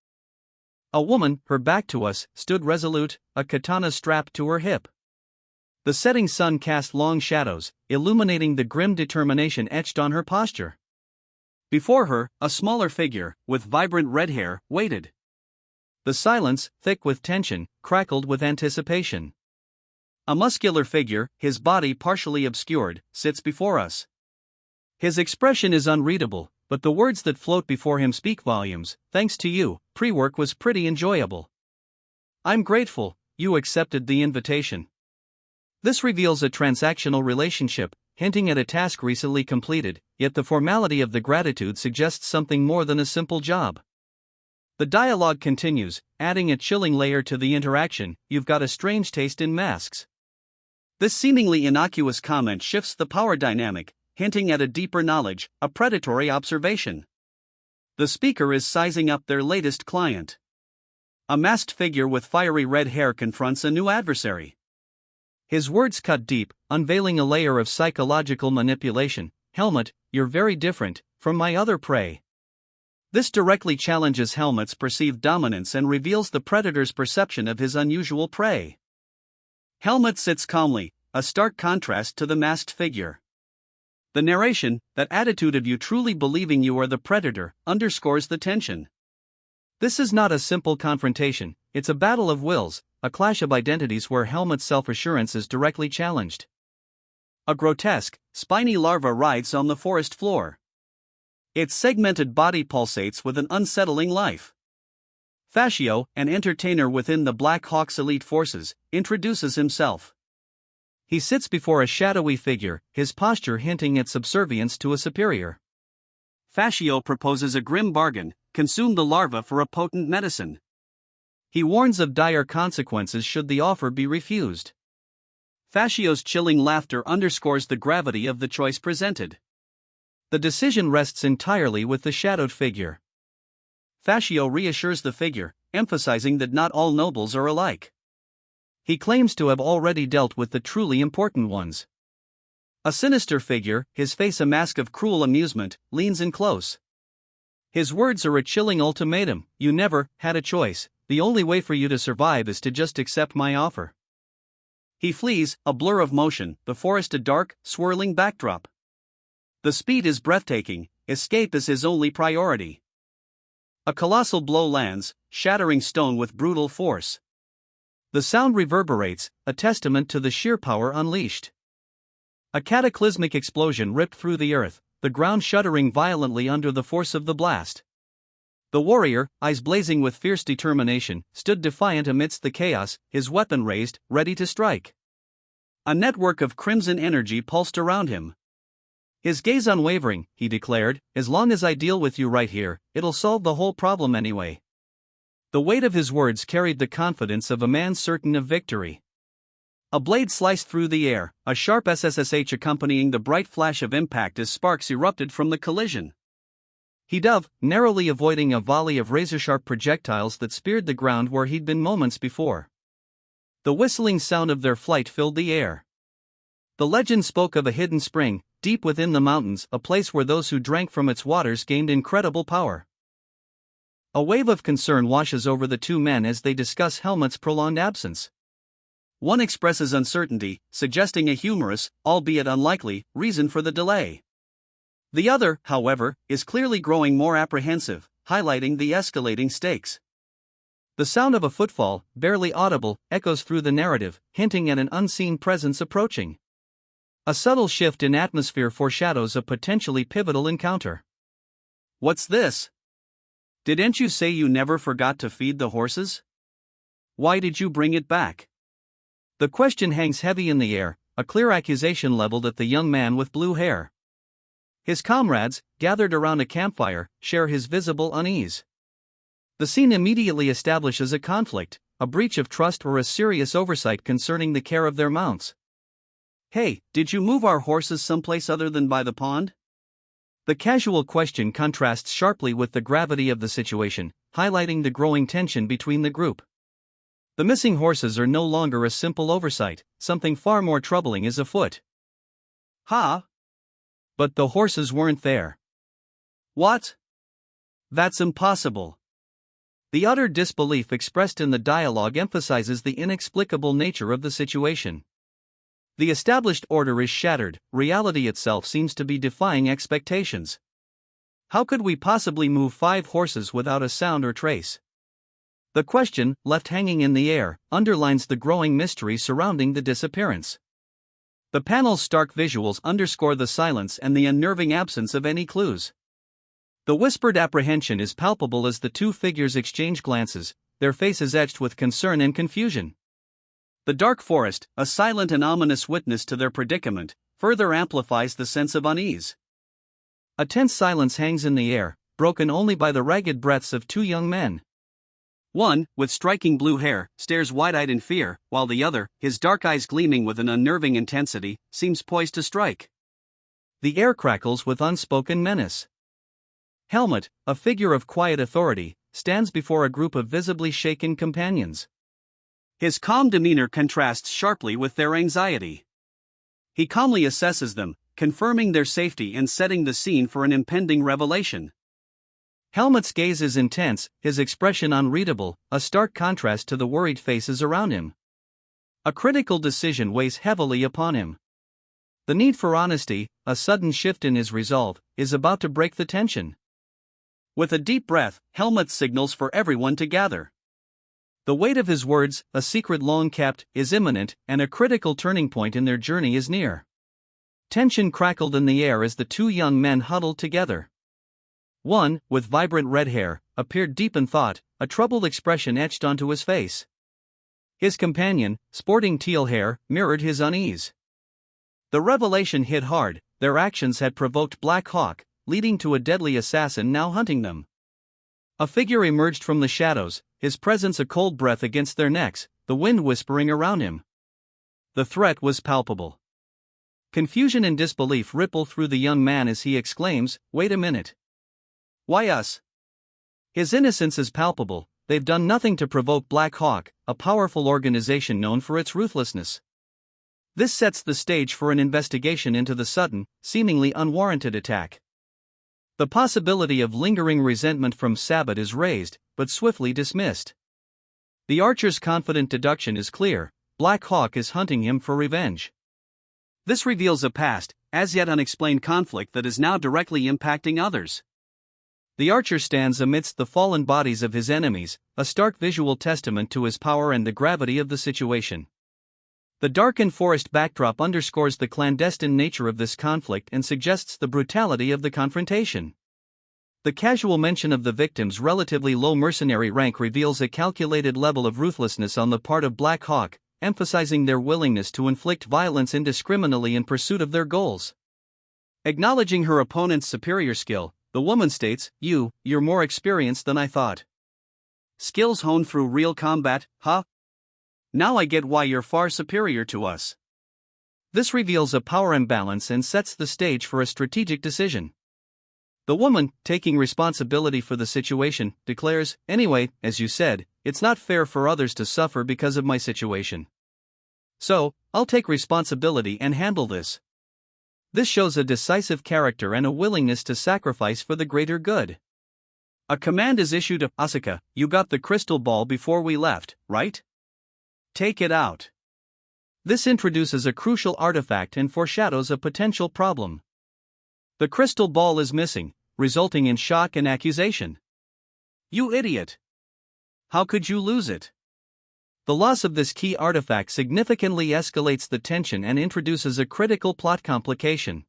A woman, her back to us, stood resolute, a katana strapped to her hip. The setting sun cast long shadows, illuminating the grim determination etched on her posture. Before her, a smaller figure, with vibrant red hair, waited. The silence, thick with tension, crackled with anticipation. A muscular figure, his body partially obscured, sits before us. His expression is unreadable, but the words that float before him speak volumes. Thanks to you, pre-work was pretty enjoyable. I'm grateful, you accepted the invitation. This reveals a transactional relationship, hinting at a task recently completed, yet the formality of the gratitude suggests something more than a simple job. The dialogue continues, adding a chilling layer to the interaction. You've got a strange taste in masks. This seemingly innocuous comment shifts the power dynamic, hinting at a deeper knowledge, a predatory observation. The speaker is sizing up their latest client. A masked figure with fiery red hair confronts a new adversary. His words cut deep, unveiling a layer of psychological manipulation. Helmut, you're very different from my other prey. This directly challenges Helmut's perceived dominance and reveals the predator's perception of his unusual prey. Helmut sits calmly, a stark contrast to the masked figure. The narration, that attitude of you truly believing you are the predator, underscores the tension. This is not a simple confrontation, it's a battle of wills, a clash of identities where Helmut's self-assurance is directly challenged. A grotesque, spiny larva writhes on the forest floor. Its segmented body pulsates with an unsettling life. Fascio, an entertainer within the Black Hawk's elite forces, introduces himself. He sits before a shadowy figure, his posture hinting at subservience to a superior. Fascio proposes a grim bargain: consume the larva for a potent medicine. He warns of dire consequences should the offer be refused. Fascio's chilling laughter underscores the gravity of the choice presented. The decision rests entirely with the shadowed figure. Fascio reassures the figure, emphasizing that not all nobles are alike. He claims to have already dealt with the truly important ones. A sinister figure, his face a mask of cruel amusement, leans in close. His words are a chilling ultimatum: you never had a choice, the only way for you to survive is to just accept my offer. He flees, a blur of motion, the forest a dark, swirling backdrop. The speed is breathtaking, escape is his only priority. A colossal blow lands, shattering stone with brutal force. The sound reverberates, a testament to the sheer power unleashed. A cataclysmic explosion ripped through the earth, the ground shuddering violently under the force of the blast. The warrior, eyes blazing with fierce determination, stood defiant amidst the chaos, his weapon raised, ready to strike. A network of crimson energy pulsed around him. His gaze unwavering, he declared, as long as I deal with you right here, it'll solve the whole problem anyway. The weight of his words carried the confidence of a man certain of victory. A blade sliced through the air, a sharp SSSH accompanying the bright flash of impact as sparks erupted from the collision. He dove, narrowly avoiding a volley of razor-sharp projectiles that speared the ground where he'd been moments before. The whistling sound of their flight filled the air. The legend spoke of a hidden spring, deep within the mountains, a place where those who drank from its waters gained incredible power. A wave of concern washes over the two men as they discuss Helmut's prolonged absence. One expresses uncertainty, suggesting a humorous, albeit unlikely, reason for the delay. The other, however, is clearly growing more apprehensive, highlighting the escalating stakes. The sound of a footfall, barely audible, echoes through the narrative, hinting at an unseen presence approaching. A subtle shift in atmosphere foreshadows a potentially pivotal encounter. What's this? Didn't you say you never forgot to feed the horses? Why did you bring it back? The question hangs heavy in the air, a clear accusation leveled at the young man with blue hair. His comrades, gathered around a campfire, share his visible unease. The scene immediately establishes a conflict, a breach of trust or a serious oversight concerning the care of their mounts. Hey, did you move our horses someplace other than by the pond? The casual question contrasts sharply with the gravity of the situation, highlighting the growing tension between the group. The missing horses are no longer a simple oversight, something far more troubling is afoot. Ha! But the horses weren't there. What? That's impossible. The utter disbelief expressed in the dialogue emphasizes the inexplicable nature of the situation. The established order is shattered, reality itself seems to be defying expectations. How could we possibly move 5 horses without a sound or trace? The question, left hanging in the air, underlines the growing mystery surrounding the disappearance. The panel's stark visuals underscore the silence and the unnerving absence of any clues. The whispered apprehension is palpable as the two figures exchange glances, their faces etched with concern and confusion. The dark forest, a silent and ominous witness to their predicament, further amplifies the sense of unease. A tense silence hangs in the air, broken only by the ragged breaths of 2 young men. One, with striking blue hair, stares wide-eyed in fear, while the other, his dark eyes gleaming with an unnerving intensity, seems poised to strike. The air crackles with unspoken menace. Helmut, a figure of quiet authority, stands before a group of visibly shaken companions. His calm demeanor contrasts sharply with their anxiety. He calmly assesses them, confirming their safety and setting the scene for an impending revelation. Helmut's gaze is intense, his expression unreadable, a stark contrast to the worried faces around him. A critical decision weighs heavily upon him. The need for honesty, a sudden shift in his resolve, is about to break the tension. With a deep breath, Helmut signals for everyone to gather. The weight of his words, a secret long kept, is imminent, and a critical turning point in their journey is near. Tension crackled in the air as the 2 young men huddled together. One, with vibrant red hair, appeared deep in thought, a troubled expression etched onto his face. His companion, sporting teal hair, mirrored his unease. The revelation hit hard, their actions had provoked Black Hawk, leading to a deadly assassin now hunting them. A figure emerged from the shadows, his presence a cold breath against their necks, the wind whispering around him. The threat was palpable. Confusion and disbelief ripple through the young man as he exclaims, "Wait a minute. Why us?" His innocence is palpable, they've done nothing to provoke Black Hawk, a powerful organization known for its ruthlessness. This sets the stage for an investigation into the sudden, seemingly unwarranted attack. The possibility of lingering resentment from Sabbat is raised, but swiftly dismissed. The archer's confident deduction is clear: Black Hawk is hunting him for revenge. This reveals a past, as yet unexplained conflict that is now directly impacting others. The archer stands amidst the fallen bodies of his enemies, a stark visual testament to his power and the gravity of the situation. The darkened forest backdrop underscores the clandestine nature of this conflict and suggests the brutality of the confrontation. The casual mention of the victim's relatively low mercenary rank reveals a calculated level of ruthlessness on the part of Black Hawk, emphasizing their willingness to inflict violence indiscriminately in pursuit of their goals. Acknowledging her opponent's superior skill, the woman states, "You're more experienced than I thought. Skills honed through real combat, huh? Now I get why you're far superior to us." This reveals a power imbalance and sets the stage for a strategic decision. The woman, taking responsibility for the situation, declares, "Anyway, as you said, it's not fair for others to suffer because of my situation. So, I'll take responsibility and handle this." This shows a decisive character and a willingness to sacrifice for the greater good. A command is issued to Asuka: "You got the crystal ball before we left, right? Take it out." This introduces a crucial artifact and foreshadows a potential problem. The crystal ball is missing, resulting in shock and accusation. "You idiot! How could you lose it?" The loss of this key artifact significantly escalates the tension and introduces a critical plot complication.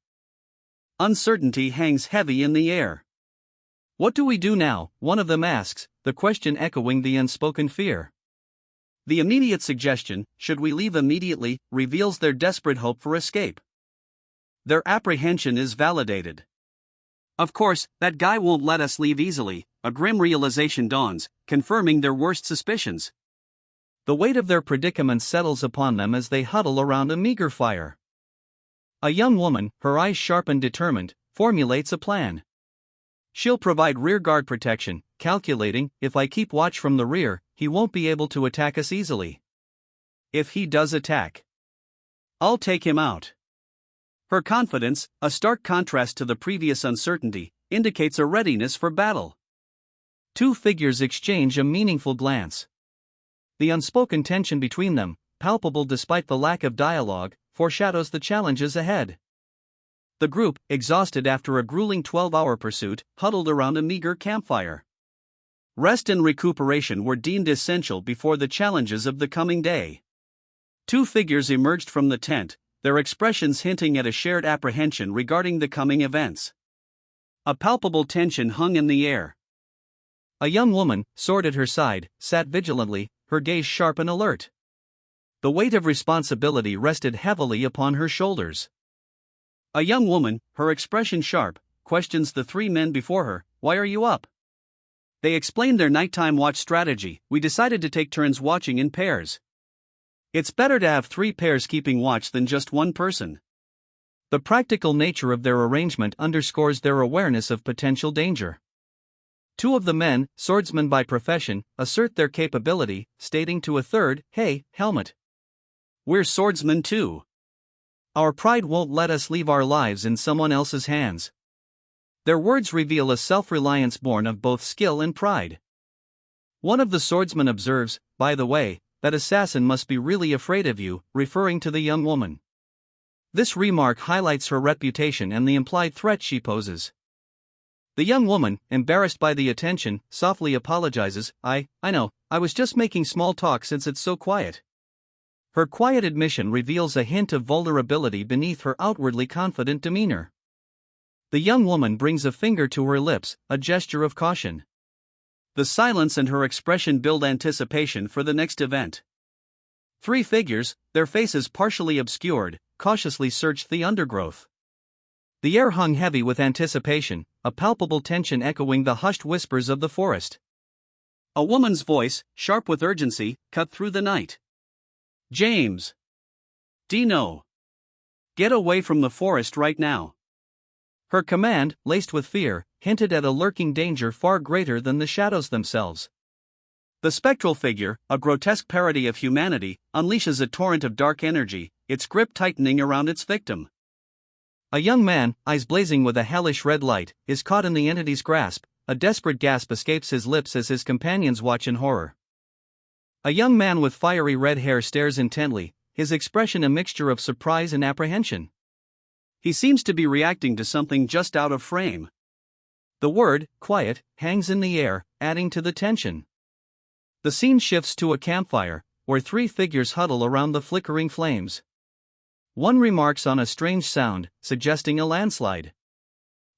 Uncertainty hangs heavy in the air. "What do we do now?" one of them asks, the question echoing the unspoken fear. The immediate suggestion, "Should we leave immediately?" reveals their desperate hope for escape. Their apprehension is validated. "Of course, that guy won't let us leave easily," a grim realization dawns, confirming their worst suspicions. The weight of their predicament settles upon them as they huddle around a meager fire. A young woman, her eyes sharp and determined, formulates a plan. She'll provide rearguard protection, calculating, "If I keep watch from the rear, he won't be able to attack us easily. If he does attack, I'll take him out." Her confidence, a stark contrast to the previous uncertainty, indicates a readiness for battle. Two figures exchange a meaningful glance. The unspoken tension between them, palpable despite the lack of dialogue, foreshadows the challenges ahead. The group, exhausted after a grueling 12-hour pursuit, huddled around a meager campfire. Rest and recuperation were deemed essential before the challenges of the coming day. Two figures emerged from the tent, their expressions hinting at a shared apprehension regarding the coming events. A palpable tension hung in the air. A young woman, sword at her side, sat vigilantly, her gaze sharp and alert. The weight of responsibility rested heavily upon her shoulders. A young woman, her expression sharp, questions the three men before her: "Why are you up?" They explained their nighttime watch strategy: "We decided to take turns watching in pairs. It's better to have 3 pairs keeping watch than just one person." The practical nature of their arrangement underscores their awareness of potential danger. Two of the men, swordsmen by profession, assert their capability, stating to a third, "Hey, helmet. We're swordsmen too. Our pride won't let us leave our lives in someone else's hands." Their words reveal a self-reliance born of both skill and pride. One of the swordsmen observes, "By the way, that assassin must be really afraid of you," referring to the young woman. This remark highlights her reputation and the implied threat she poses. The young woman, embarrassed by the attention, softly apologizes: I know, I was just making small talk since it's so quiet." Her quiet admission reveals a hint of vulnerability beneath her outwardly confident demeanor. The young woman brings a finger to her lips, a gesture of caution. The silence and her expression build anticipation for the next event. 3 figures, their faces partially obscured, cautiously searched the undergrowth. The air hung heavy with anticipation, a palpable tension echoing the hushed whispers of the forest. A woman's voice, sharp with urgency, cut through the night. "James! Dino! Get away from the forest right now." Her command, laced with fear, hinted at a lurking danger far greater than the shadows themselves. The spectral figure, a grotesque parody of humanity, unleashes a torrent of dark energy, its grip tightening around its victim. A young man, eyes blazing with a hellish red light, is caught in the entity's grasp. A desperate gasp escapes his lips as his companions watch in horror. A young man with fiery red hair stares intently, his expression a mixture of surprise and apprehension. He seems to be reacting to something just out of frame. The word, quiet, hangs in the air, adding to the tension. The scene shifts to a campfire, where three figures huddle around the flickering flames. One remarks on a strange sound, suggesting a landslide.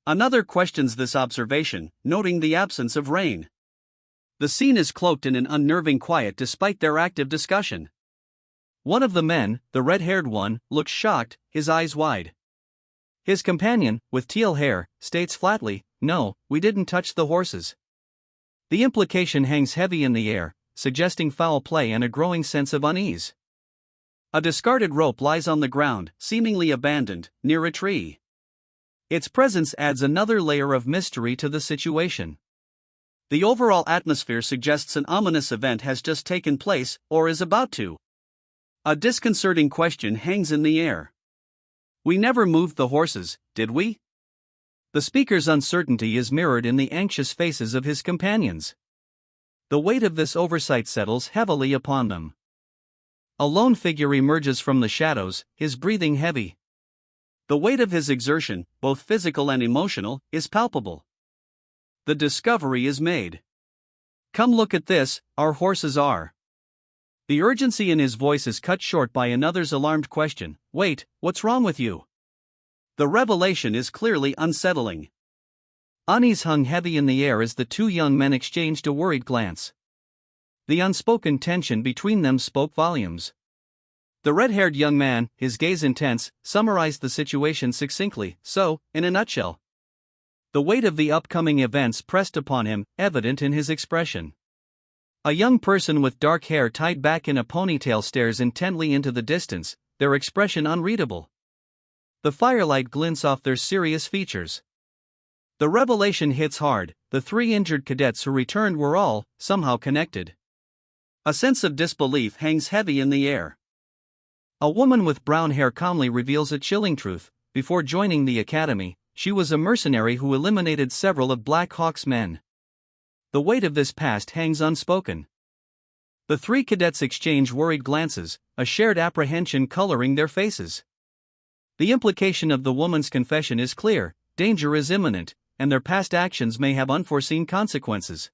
Another questions this observation, noting the absence of rain. The scene is cloaked in an unnerving quiet despite their active discussion. One of the men, the red-haired one, looks shocked, his eyes wide. His companion, with teal hair, states flatly, "No, we didn't touch the horses." The implication hangs heavy in the air, suggesting foul play and a growing sense of unease. A discarded rope lies on the ground, seemingly abandoned, near a tree. Its presence adds another layer of mystery to the situation. The overall atmosphere suggests an ominous event has just taken place, or is about to. A disconcerting question hangs in the air. "We never moved the horses, did we?" The speaker's uncertainty is mirrored in the anxious faces of his companions. The weight of this oversight settles heavily upon them. A lone figure emerges from the shadows, his breathing heavy. The weight of his exertion, both physical and emotional, is palpable. The discovery is made. "Come look at this, our horses are." The urgency in his voice is cut short by another's alarmed question, "Wait, what's wrong with you?" The revelation is clearly unsettling. Unease hung heavy in the air as the two young men exchanged a worried glance. The unspoken tension between them spoke volumes. The red-haired young man, his gaze intense, summarized the situation succinctly, so, in a nutshell. The weight of the upcoming events pressed upon him, evident in his expression. A young person with dark hair tied back in a ponytail stares intently into the distance, their expression unreadable. The firelight glints off their serious features. The revelation hits hard, the three injured cadets who returned were all, somehow connected. A sense of disbelief hangs heavy in the air. A woman with brown hair calmly reveals a chilling truth: before joining the academy, she was a mercenary who eliminated several of Black Hawk's men. The weight of this past hangs unspoken. The three cadets exchange worried glances, a shared apprehension coloring their faces. The implication of the woman's confession is clear: danger is imminent, and their past actions may have unforeseen consequences.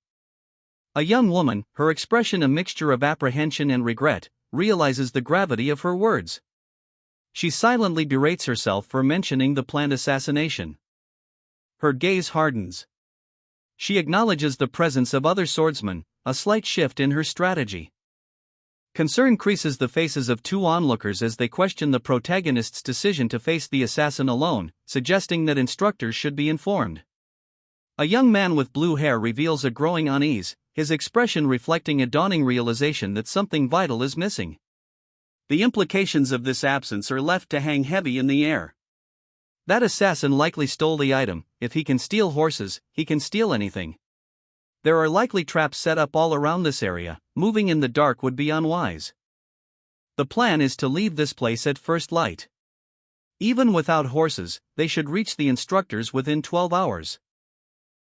A young woman, her expression a mixture of apprehension and regret, realizes the gravity of her words. She silently berates herself for mentioning the planned assassination. Her gaze hardens. She acknowledges the presence of other swordsmen, a slight shift in her strategy. Concern creases the faces of two onlookers as they question the protagonist's decision to face the assassin alone, suggesting that instructors should be informed. A young man with blue hair reveals a growing unease, his expression reflecting a dawning realization that something vital is missing. The implications of this absence are left to hang heavy in the air. That assassin likely stole the item. If he can steal horses, he can steal anything. There are likely traps set up all around this area. Moving in the dark would be unwise. The plan is to leave this place at first light. Even without horses, they should reach the instructors within 12 hours.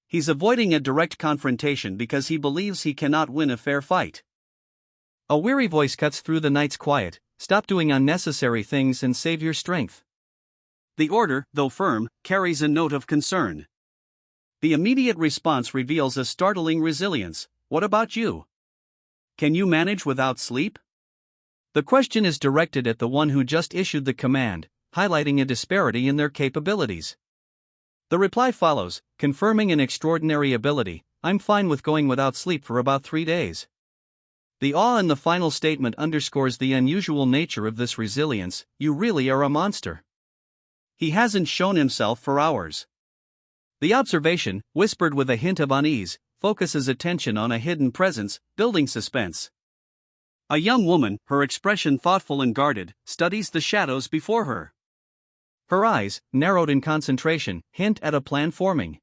He's avoiding a direct confrontation because he believes he cannot win a fair fight. A weary voice cuts through the night's quiet: "Stop doing unnecessary things and save your strength." The order, though firm, carries a note of concern. The immediate response reveals a startling resilience: "What about you? Can you manage without sleep?" The question is directed at the one who just issued the command, highlighting a disparity in their capabilities. The reply follows, confirming an extraordinary ability: "I'm fine with going without sleep for about 3 days." The awe in the final statement underscores the unusual nature of this resilience: "You really are a monster." He hasn't shown himself for hours. The observation, whispered with a hint of unease, focuses attention on a hidden presence, building suspense. A young woman, her expression thoughtful and guarded, studies the shadows before her. Her eyes, narrowed in concentration, hint at a plan forming.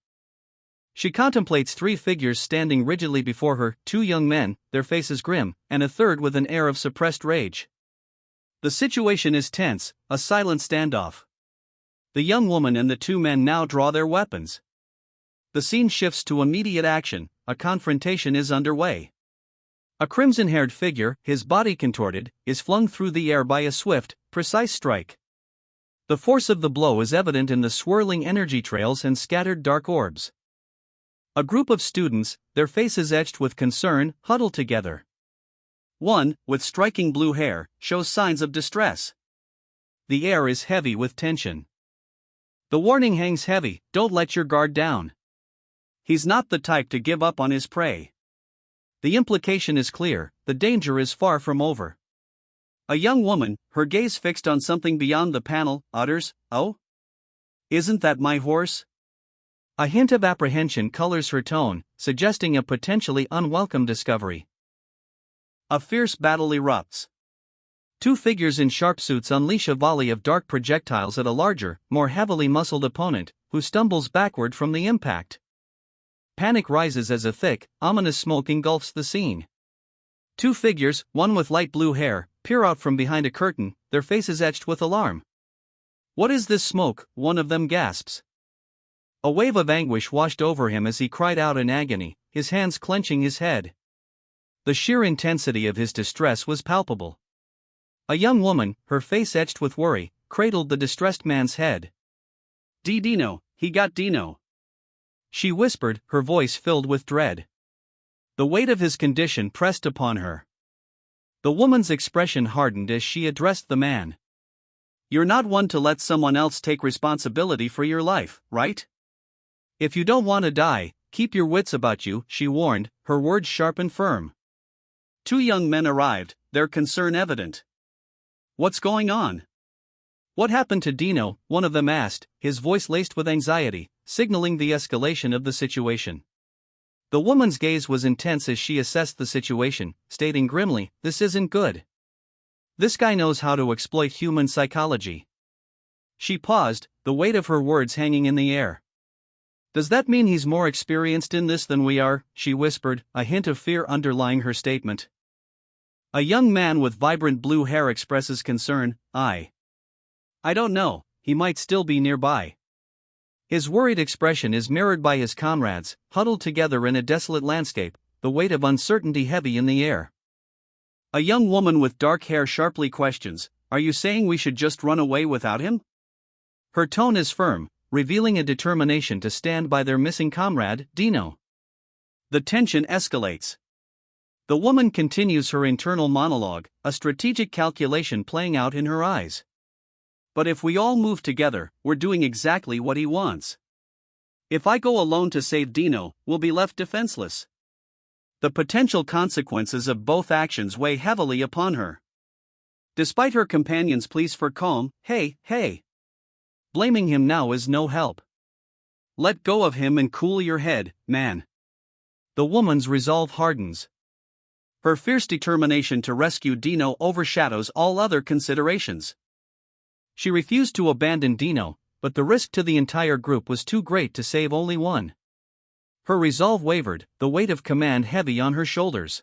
She contemplates three figures standing rigidly before her: two young men, their faces grim, and a third with an air of suppressed rage. The situation is tense, a silent standoff. The young woman and the two men now draw their weapons. The scene shifts to immediate action: a confrontation is underway. A crimson-haired figure, his body contorted, is flung through the air by a swift, precise strike. The force of the blow is evident in the swirling energy trails and scattered dark orbs. A group of students, their faces etched with concern, huddle together. One, with striking blue hair, shows signs of distress. The air is heavy with tension. The warning hangs heavy, don't let your guard down. He's not the type to give up on his prey. The implication is clear, the danger is far from over. A young woman, her gaze fixed on something beyond the panel, utters, "Oh? Isn't that my horse?" A hint of apprehension colors her tone, suggesting a potentially unwelcome discovery. A fierce battle erupts. Two figures in sharp suits unleash a volley of dark projectiles at a larger, more heavily muscled opponent, who stumbles backward from the impact. Panic rises as a thick, ominous smoke engulfs the scene. Two figures, one with light blue hair, peer out from behind a curtain, their faces etched with alarm. "What is this smoke?" one of them gasps. A wave of anguish washed over him as he cried out in agony, his hands clenching his head. The sheer intensity of his distress was palpable. A young woman, her face etched with worry, cradled the distressed man's head. Dino, he got Dino," she whispered, her voice filled with dread. The weight of his condition pressed upon her. The woman's expression hardened as she addressed the man. "You're not one to let someone else take responsibility for your life, right? If you don't want to die, keep your wits about you," she warned, her words sharp and firm. Two young men arrived, their concern evident. "What's going on? What happened to Dino?" one of them asked, his voice laced with anxiety, signaling the escalation of the situation. The woman's gaze was intense as she assessed the situation, stating grimly, "This isn't good. This guy knows how to exploit human psychology." She paused, the weight of her words hanging in the air. "Does that mean he's more experienced in this than we are?" she whispered, a hint of fear underlying her statement. A young man with vibrant blue hair expresses concern, I don't know, he might still be nearby." His worried expression is mirrored by his comrades, huddled together in a desolate landscape, the weight of uncertainty heavy in the air. A young woman with dark hair sharply questions, "Are you saying we should just run away without him?" Her tone is firm, revealing a determination to stand by their missing comrade, Dino. The tension escalates. The woman continues her internal monologue, a strategic calculation playing out in her eyes. "But if we all move together, we're doing exactly what he wants. If I go alone to save Dino, we'll be left defenseless." The potential consequences of both actions weigh heavily upon her. Despite her companion's pleas for calm, hey. Blaming him now is no help. "Let go of him and cool your head, man." The woman's resolve hardens. Her fierce determination to rescue Dino overshadows all other considerations. She refused to abandon Dino, but the risk to the entire group was too great to save only one. Her resolve wavered, the weight of command heavy on her shoulders.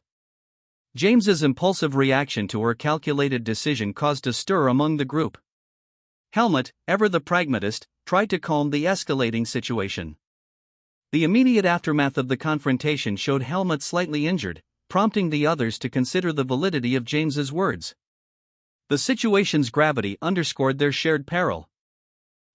James's impulsive reaction to her calculated decision caused a stir among the group. Helmut, ever the pragmatist, tried to calm the escalating situation. The immediate aftermath of the confrontation showed Helmut slightly injured, prompting the others to consider the validity of James's words. The situation's gravity underscored their shared peril.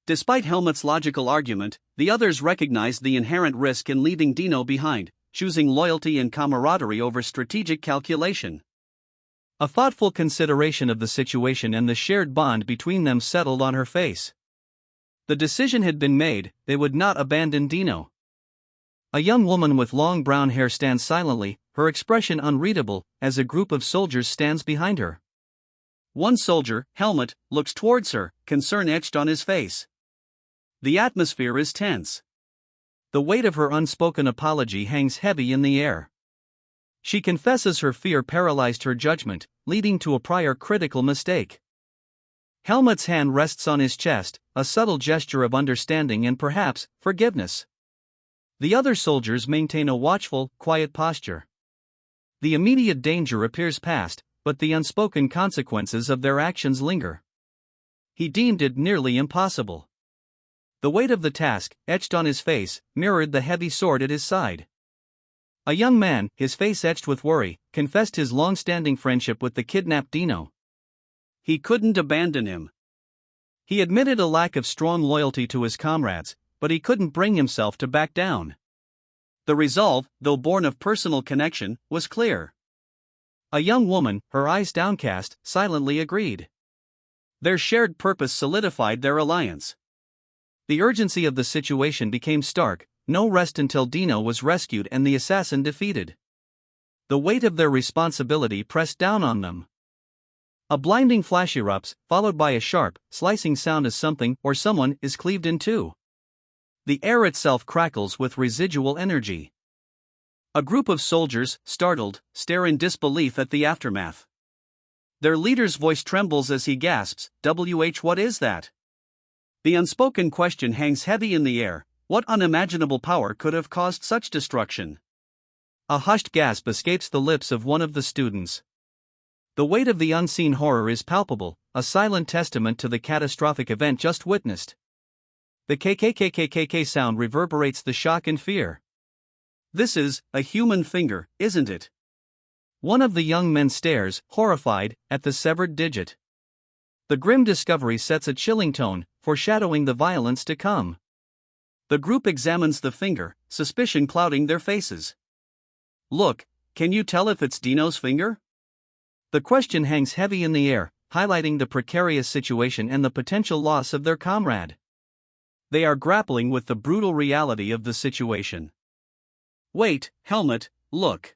Despite Helmut's logical argument, the others recognized the inherent risk in leaving Dino behind, choosing loyalty and camaraderie over strategic calculation. A thoughtful consideration of the situation and the shared bond between them settled on her face. The decision had been made, they would not abandon Dino. A young woman with long brown hair stands silently, her expression unreadable, as a group of soldiers stands behind her. One soldier, Helmut, looks towards her, concern etched on his face. The atmosphere is tense. The weight of her unspoken apology hangs heavy in the air. She confesses her fear paralyzed her judgment, leading to a prior critical mistake. Helmut's hand rests on his chest, a subtle gesture of understanding and perhaps forgiveness. The other soldiers maintain a watchful, quiet posture. The immediate danger appears past, but the unspoken consequences of their actions linger. He deemed it nearly impossible. The weight of the task, etched on his face, mirrored the heavy sword at his side. A young man, his face etched with worry, confessed his long-standing friendship with the kidnapped Dino. He couldn't abandon him. He admitted a lack of strong loyalty to his comrades, but he couldn't bring himself to back down. The resolve, though born of personal connection, was clear. A young woman, her eyes downcast, silently agreed. Their shared purpose solidified their alliance. The urgency of the situation became stark: no rest until Dino was rescued and the assassin defeated. The weight of their responsibility pressed down on them. A blinding flash erupts, followed by a sharp, slicing sound as something or someone is cleaved in two. The air itself crackles with residual energy. A group of soldiers, startled, stare in disbelief at the aftermath. Their leader's voice trembles as he gasps, what is that?" The unspoken question hangs heavy in the air: what unimaginable power could have caused such destruction? A hushed gasp escapes the lips of one of the students. The weight of the unseen horror is palpable, a silent testament to the catastrophic event just witnessed. The KKKKKK sound reverberates the shock and fear. "This is a human finger, isn't it?" One of the young men stares, horrified, at the severed digit. The grim discovery sets a chilling tone, foreshadowing the violence to come. The group examines the finger, suspicion clouding their faces. "Look, can you tell if it's Dino's finger?" The question hangs heavy in the air, highlighting the precarious situation and the potential loss of their comrade. They are grappling with the brutal reality of the situation. "Wait, Helmut, look."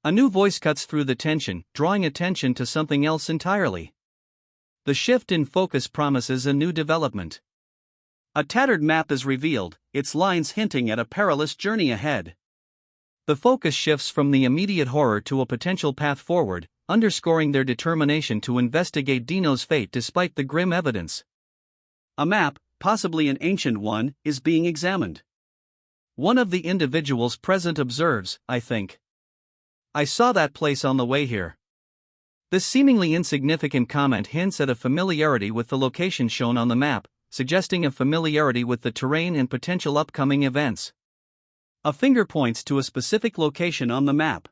A new voice cuts through the tension, drawing attention to something else entirely. The shift in focus promises a new development. A tattered map is revealed, its lines hinting at a perilous journey ahead. The focus shifts from the immediate horror to a potential path forward, underscoring their determination to investigate Dino's fate despite the grim evidence. A map, possibly an ancient one, is being examined. One of the individuals present observes, "I think I saw that place on the way here." This seemingly insignificant comment hints at a familiarity with the location shown on the map, suggesting a familiarity with the terrain and potential upcoming events. A finger points to a specific location on the map.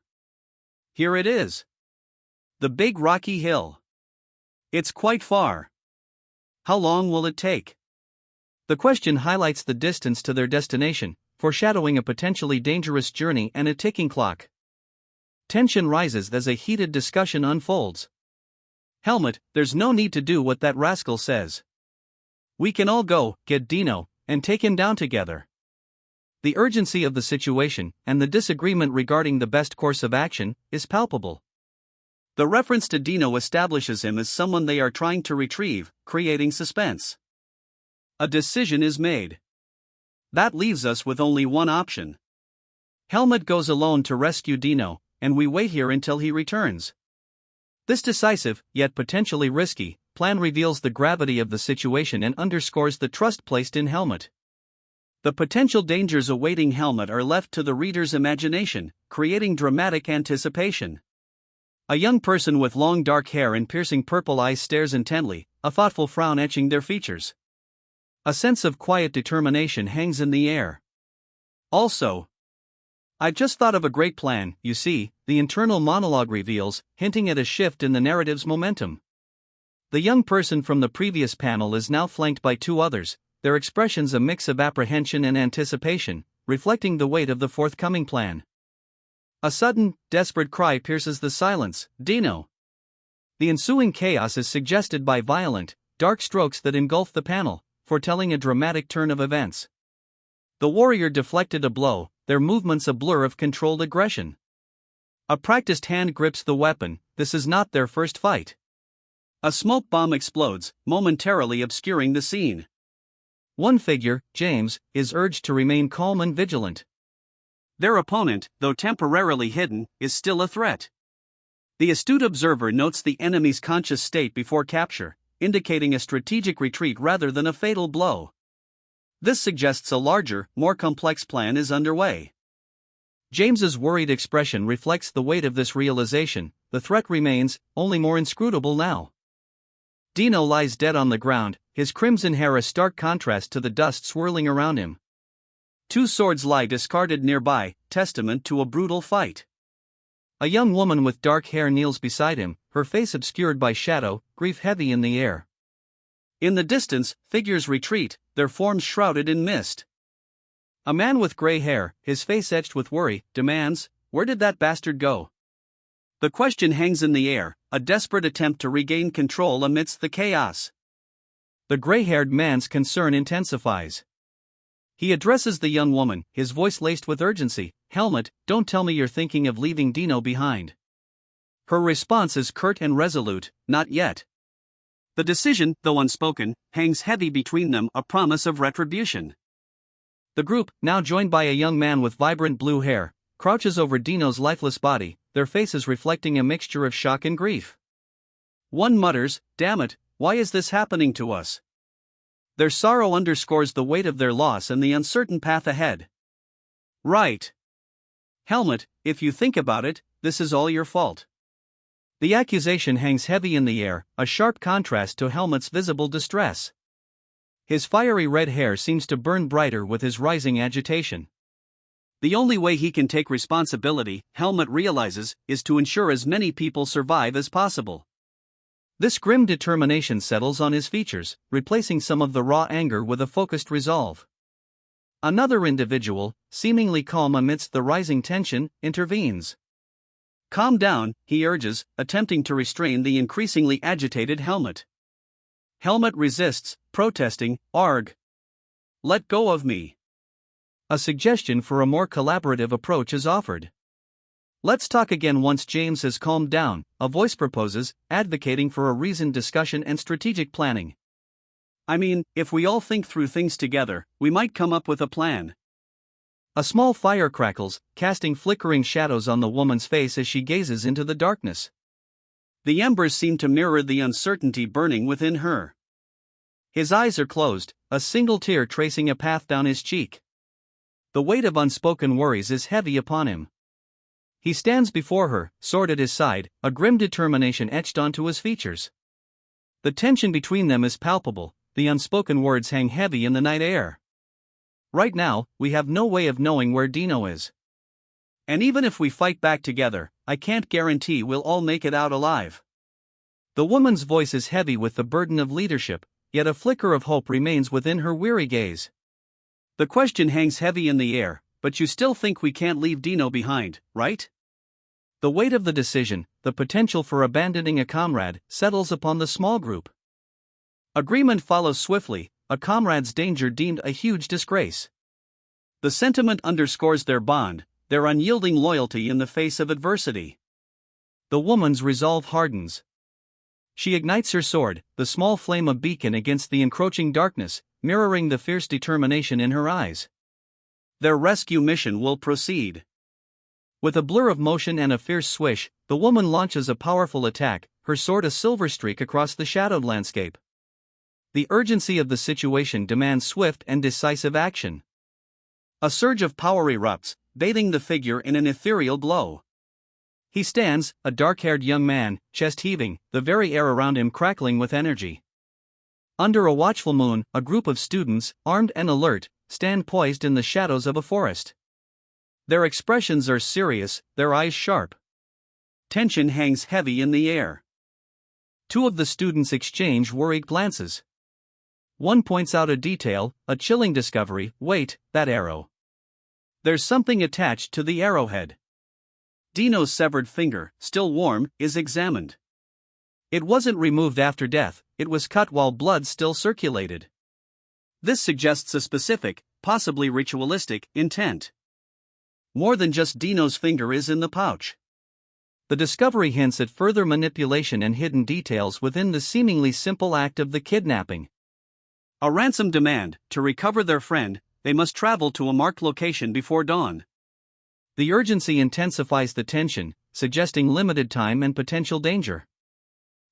Here it is. The big rocky hill. It's quite far. How long will it take? The question highlights the distance to their destination, foreshadowing a potentially dangerous journey and a ticking clock. Tension rises as a heated discussion unfolds. "Helmut, there's no need to do what that rascal says. We can all go, get Dino, and take him down together." The urgency of the situation, and the disagreement regarding the best course of action, is palpable. The reference to Dino establishes him as someone they are trying to retrieve, creating suspense. A decision is made. That leaves us with only one option. Helmut goes alone to rescue Dino, and we wait here until he returns. This decisive, yet potentially risky, plan reveals the gravity of the situation and underscores the trust placed in Helmut. The potential dangers awaiting Helmut are left to the reader's imagination, creating dramatic anticipation. A young person with long dark hair and piercing purple eyes stares intently, a thoughtful frown etching their features. A sense of quiet determination hangs in the air. Also, "I've just thought of a great plan, you see," the internal monologue reveals, hinting at a shift in the narrative's momentum. The young person from the previous panel is now flanked by two others, their expressions a mix of apprehension and anticipation, reflecting the weight of the forthcoming plan. A sudden, desperate cry pierces the silence: "Dino!" The ensuing chaos is suggested by violent, dark strokes that engulf the panel, foretelling a dramatic turn of events. The warrior deflected a blow, their movements a blur of controlled aggression. A practiced hand grips the weapon, this is not their first fight. A smoke bomb explodes, momentarily obscuring the scene. One figure, James, is urged to remain calm and vigilant. Their opponent, though temporarily hidden, is still a threat. The astute observer notes the enemy's conscious state before capture, indicating a strategic retreat rather than a fatal blow. This suggests a larger, more complex plan is underway. James's worried expression reflects the weight of this realization: the threat remains, only more inscrutable now. Dino lies dead on the ground, his crimson hair a stark contrast to the dust swirling around him. Two swords lie discarded nearby, testament to a brutal fight. A young woman with dark hair kneels beside him, her face obscured by shadow, grief heavy in the air. In the distance, figures retreat, their forms shrouded in mist. A man with gray hair, his face etched with worry, demands, "Where did that bastard go?" The question hangs in the air, a desperate attempt to regain control amidst the chaos. The gray-haired man's concern intensifies. He addresses the young woman, his voice laced with urgency, "Helmut, don't tell me you're thinking of leaving Dino behind." Her response is curt and resolute, "Not yet." The decision, though unspoken, hangs heavy between them, a promise of retribution. The group, now joined by a young man with vibrant blue hair, crouches over Dino's lifeless body, their faces reflecting a mixture of shock and grief. One mutters, "Damn it, why is this happening to us?" Their sorrow underscores the weight of their loss and the uncertain path ahead. "Right. Helmut, if you think about it, this is all your fault." The accusation hangs heavy in the air, a sharp contrast to Helmut's visible distress. His fiery red hair seems to burn brighter with his rising agitation. The only way he can take responsibility, Helmut realizes, is to ensure as many people survive as possible. This grim determination settles on his features, replacing some of the raw anger with a focused resolve. Another individual, seemingly calm amidst the rising tension, intervenes. "Calm down," he urges, attempting to restrain the increasingly agitated Helmut. Helmut resists, protesting, "Arg! Let go of me." A suggestion for a more collaborative approach is offered. "Let's talk again once James has calmed down," a voice proposes, advocating for a reasoned discussion and strategic planning. "I mean, if we all think through things together, we might come up with a plan." A small fire crackles, casting flickering shadows on the woman's face as she gazes into the darkness. The embers seem to mirror the uncertainty burning within her. His eyes are closed, a single tear tracing a path down his cheek. The weight of unspoken worries is heavy upon him. He stands before her, sword at his side, a grim determination etched onto his features. The tension between them is palpable, the unspoken words hang heavy in the night air. "Right now, we have no way of knowing where Dino is. And even if we fight back together, I can't guarantee we'll all make it out alive." The woman's voice is heavy with the burden of leadership, yet a flicker of hope remains within her weary gaze. "The question hangs heavy in the air, but you still think we can't leave Dino behind, right?" The weight of the decision, the potential for abandoning a comrade, settles upon the small group. Agreement follows swiftly, a comrade's danger deemed a huge disgrace. The sentiment underscores their bond, their unyielding loyalty in the face of adversity. The woman's resolve hardens. She ignites her sword, the small flame a beacon against the encroaching darkness, mirroring the fierce determination in her eyes. Their rescue mission will proceed. With a blur of motion and a fierce swish, the woman launches a powerful attack, her sword a silver streak across the shadowed landscape. The urgency of the situation demands swift and decisive action. A surge of power erupts, bathing the figure in an ethereal glow. He stands, a dark-haired young man, chest heaving, the very air around him crackling with energy. Under a watchful moon, a group of students, armed and alert, stand poised in the shadows of a forest. Their expressions are serious, their eyes sharp. Tension hangs heavy in the air. Two of the students exchange worried glances. One points out a detail, a chilling discovery. "Wait, that arrow. There's something attached to the arrowhead." Dino's severed finger, still warm, is examined. It wasn't removed after death, it was cut while blood still circulated. This suggests a specific, possibly ritualistic, intent. More than just Dino's finger is in the pouch. The discovery hints at further manipulation and hidden details within the seemingly simple act of the kidnapping. A ransom demand. To recover their friend, they must travel to a marked location before dawn. The urgency intensifies the tension, suggesting limited time and potential danger.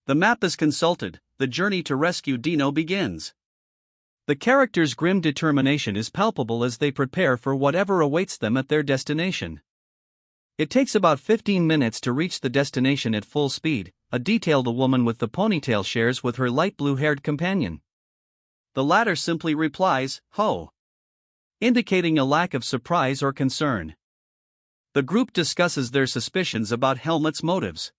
The map is consulted, the journey to rescue Dino begins. The characters' grim determination is palpable as they prepare for whatever awaits them at their destination. It takes about 15 minutes to reach the destination at full speed, a detail the woman with the ponytail shares with her light blue-haired companion. The latter simply replies, "Ho," indicating a lack of surprise or concern. The group discusses their suspicions about Helmut's motives.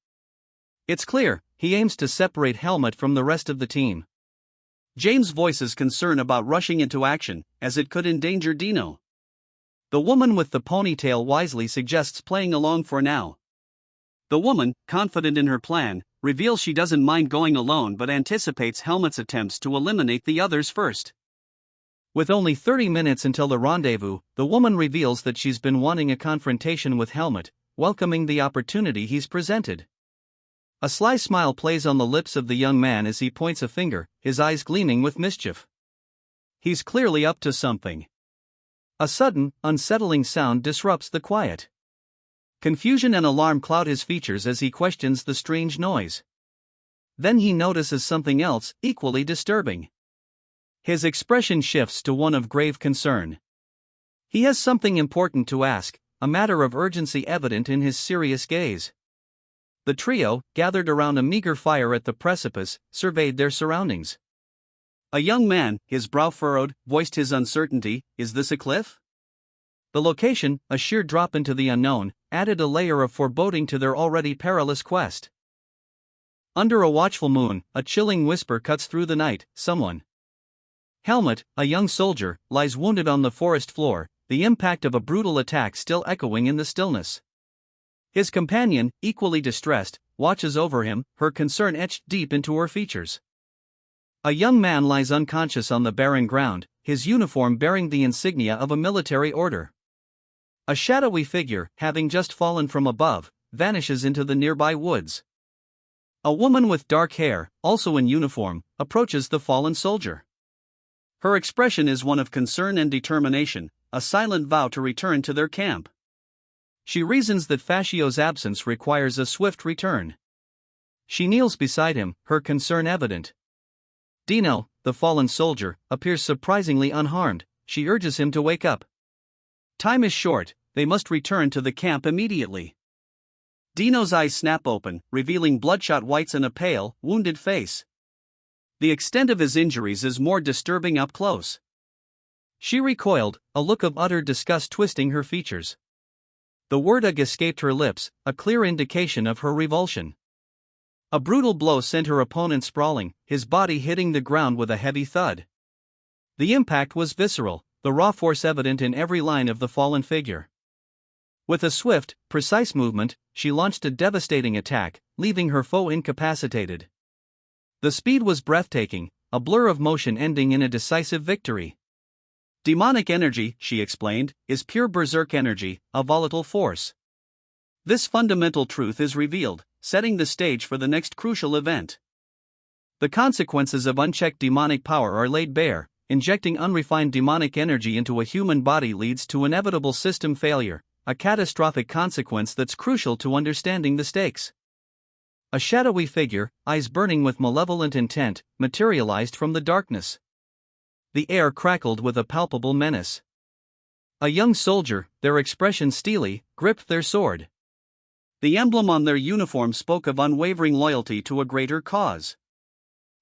It's clear, he aims to separate Helmut from the rest of the team. James voices concern about rushing into action, as it could endanger Dino. The woman with the ponytail wisely suggests playing along for now. The woman, confident in her plan, reveals she doesn't mind going alone but anticipates Helmut's attempts to eliminate the others first. With only 30 minutes until the rendezvous, the woman reveals that she's been wanting a confrontation with Helmut, welcoming the opportunity he's presented. A sly smile plays on the lips of the young man as he points a finger, his eyes gleaming with mischief. He's clearly up to something. A sudden, unsettling sound disrupts the quiet. Confusion and alarm cloud his features as he questions the strange noise. Then he notices something else, equally disturbing. His expression shifts to one of grave concern. He has something important to ask, a matter of urgency evident in his serious gaze. The trio, gathered around a meager fire at the precipice, surveyed their surroundings. A young man, his brow furrowed, voiced his uncertainty. Is this a cliff? The location, a sheer drop into the unknown, added a layer of foreboding to their already perilous quest. Under a watchful moon, a chilling whisper cuts through the night. Someone. Helmut, a young soldier, lies wounded on the forest floor, the impact of a brutal attack still echoing in the stillness. His companion, equally distressed, watches over him, her concern etched deep into her features. A young man lies unconscious on the barren ground, his uniform bearing the insignia of a military order. A shadowy figure, having just fallen from above, vanishes into the nearby woods. A woman with dark hair, also in uniform, approaches the fallen soldier. Her expression is one of concern and determination, a silent vow to return to their camp. She reasons that Fascio's absence requires a swift return. She kneels beside him, her concern evident. Dino, the fallen soldier, appears surprisingly unharmed. She urges him to wake up. Time is short, they must return to the camp immediately. Dino's eyes snap open, revealing bloodshot whites and a pale, wounded face. The extent of his injuries is more disturbing up close. She recoiled, a look of utter disgust twisting her features. The word "ugh" escaped her lips, a clear indication of her revulsion. A brutal blow sent her opponent sprawling, his body hitting the ground with a heavy thud. The impact was visceral, the raw force evident in every line of the fallen figure. With a swift, precise movement, she launched a devastating attack, leaving her foe incapacitated. The speed was breathtaking, a blur of motion ending in a decisive victory. Demonic energy, she explained, is pure berserk energy, a volatile force. This fundamental truth is revealed, setting the stage for the next crucial event. The consequences of unchecked demonic power are laid bare. Injecting unrefined demonic energy into a human body leads to inevitable system failure, a catastrophic consequence that's crucial to understanding the stakes. A shadowy figure, eyes burning with malevolent intent, materialized from the darkness. The air crackled with a palpable menace. A young soldier, their expression steely, gripped their sword. The emblem on their uniform spoke of unwavering loyalty to a greater cause.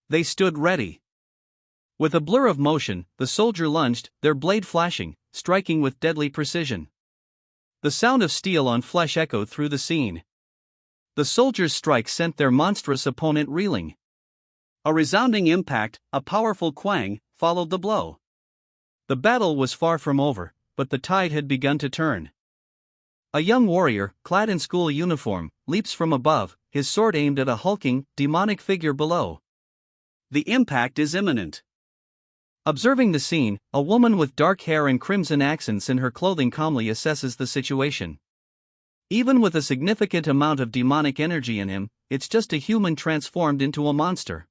They stood ready. With a blur of motion, the soldier lunged, their blade flashing, striking with deadly precision. The sound of steel on flesh echoed through the scene. The soldier's strike sent their monstrous opponent reeling. A resounding impact, a powerful quang, followed the blow. The battle was far from over, but the tide had begun to turn. A young warrior, clad in school uniform, leaps from above, his sword aimed at a hulking, demonic figure below. The impact is imminent. Observing the scene, a woman with dark hair and crimson accents in her clothing calmly assesses the situation. Even with a significant amount of demonic energy in him, it's just a human transformed into a monster.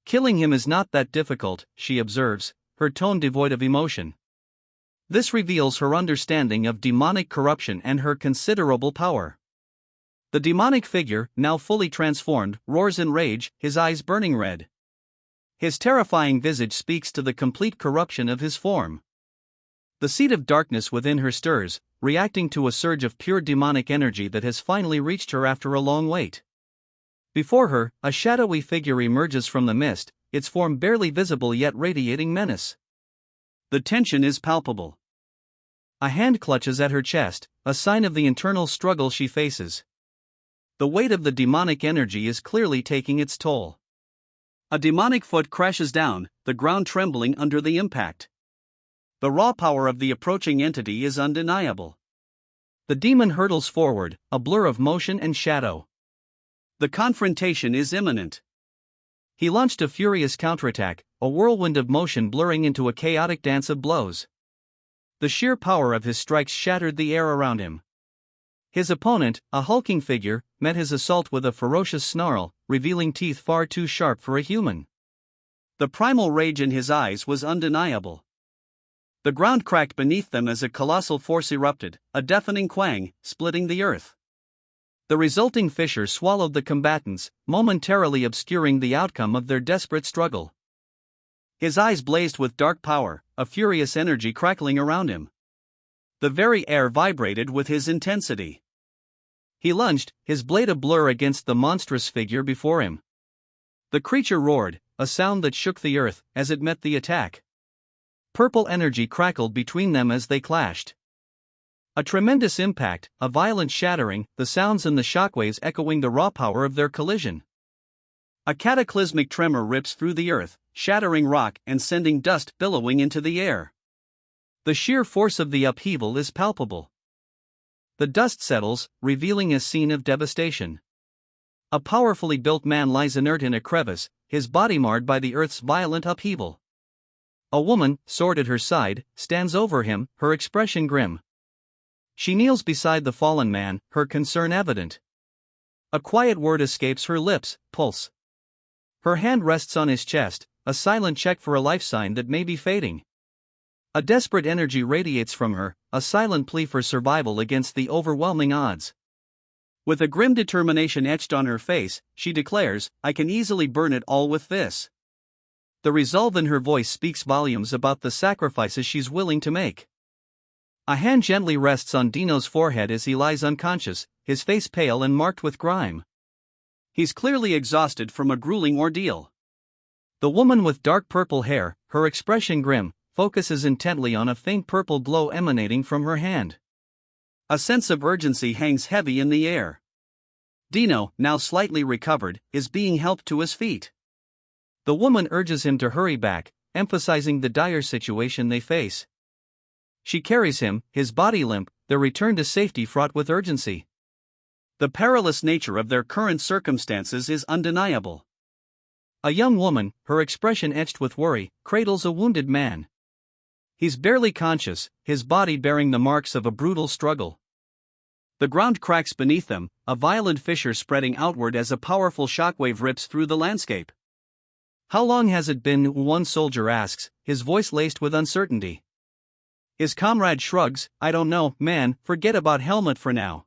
Killing him is not that difficult, she observes, her tone devoid of emotion. This reveals her understanding of demonic corruption and her considerable power. The demonic figure, now fully transformed, roars in rage, his eyes burning red. His terrifying visage speaks to the complete corruption of his form. The seed of darkness within her stirs, reacting to a surge of pure demonic energy that has finally reached her after a long wait. Before her, a shadowy figure emerges from the mist, its form barely visible yet radiating menace. The tension is palpable. A hand clutches at her chest, a sign of the internal struggle she faces. The weight of the demonic energy is clearly taking its toll. A demonic foot crashes down, the ground trembling under the impact. The raw power of the approaching entity is undeniable. The demon hurtles forward, a blur of motion and shadow. The confrontation is imminent. He launched a furious counterattack, a whirlwind of motion blurring into a chaotic dance of blows. The sheer power of his strikes shattered the air around him. His opponent, a hulking figure, met his assault with a ferocious snarl, revealing teeth far too sharp for a human. The primal rage in his eyes was undeniable. The ground cracked beneath them as a colossal force erupted, a deafening quang, splitting the earth. The resulting fissure swallowed the combatants, momentarily obscuring the outcome of their desperate struggle. His eyes blazed with dark power, a furious energy crackling around him. The very air vibrated with his intensity. He lunged, his blade a blur against the monstrous figure before him. The creature roared, a sound that shook the earth as it met the attack. Purple energy crackled between them as they clashed. A tremendous impact, a violent shattering, the sounds and the shockwaves echoing the raw power of their collision. A cataclysmic tremor rips through the earth, shattering rock and sending dust billowing into the air. The sheer force of the upheaval is palpable. The dust settles, revealing a scene of devastation. A powerfully built man lies inert in a crevice, his body marred by the earth's violent upheaval. A woman, sword at her side, stands over him, her expression grim. She kneels beside the fallen man, her concern evident. A quiet word escapes her lips, pulse. Her hand rests on his chest, a silent check for a life sign that may be fading. A desperate energy radiates from her, a silent plea for survival against the overwhelming odds. With a grim determination etched on her face, she declares, "I can easily burn it all with this." The resolve in her voice speaks volumes about the sacrifices she's willing to make. A hand gently rests on Dino's forehead as he lies unconscious, his face pale and marked with grime. He's clearly exhausted from a grueling ordeal. The woman with dark purple hair, her expression grim, focuses intently on a faint purple glow emanating from her hand. A sense of urgency hangs heavy in the air. Dino, now slightly recovered, is being helped to his feet. The woman urges him to hurry back, emphasizing the dire situation they face. She carries him, his body limp, their return to safety fraught with urgency. The perilous nature of their current circumstances is undeniable. A young woman, her expression etched with worry, cradles a wounded man. He's barely conscious, his body bearing the marks of a brutal struggle. The ground cracks beneath them, a violent fissure spreading outward as a powerful shockwave rips through the landscape. "How long has it been?" one soldier asks, his voice laced with uncertainty. His comrade shrugs, "I don't know, man, forget about helmet for now."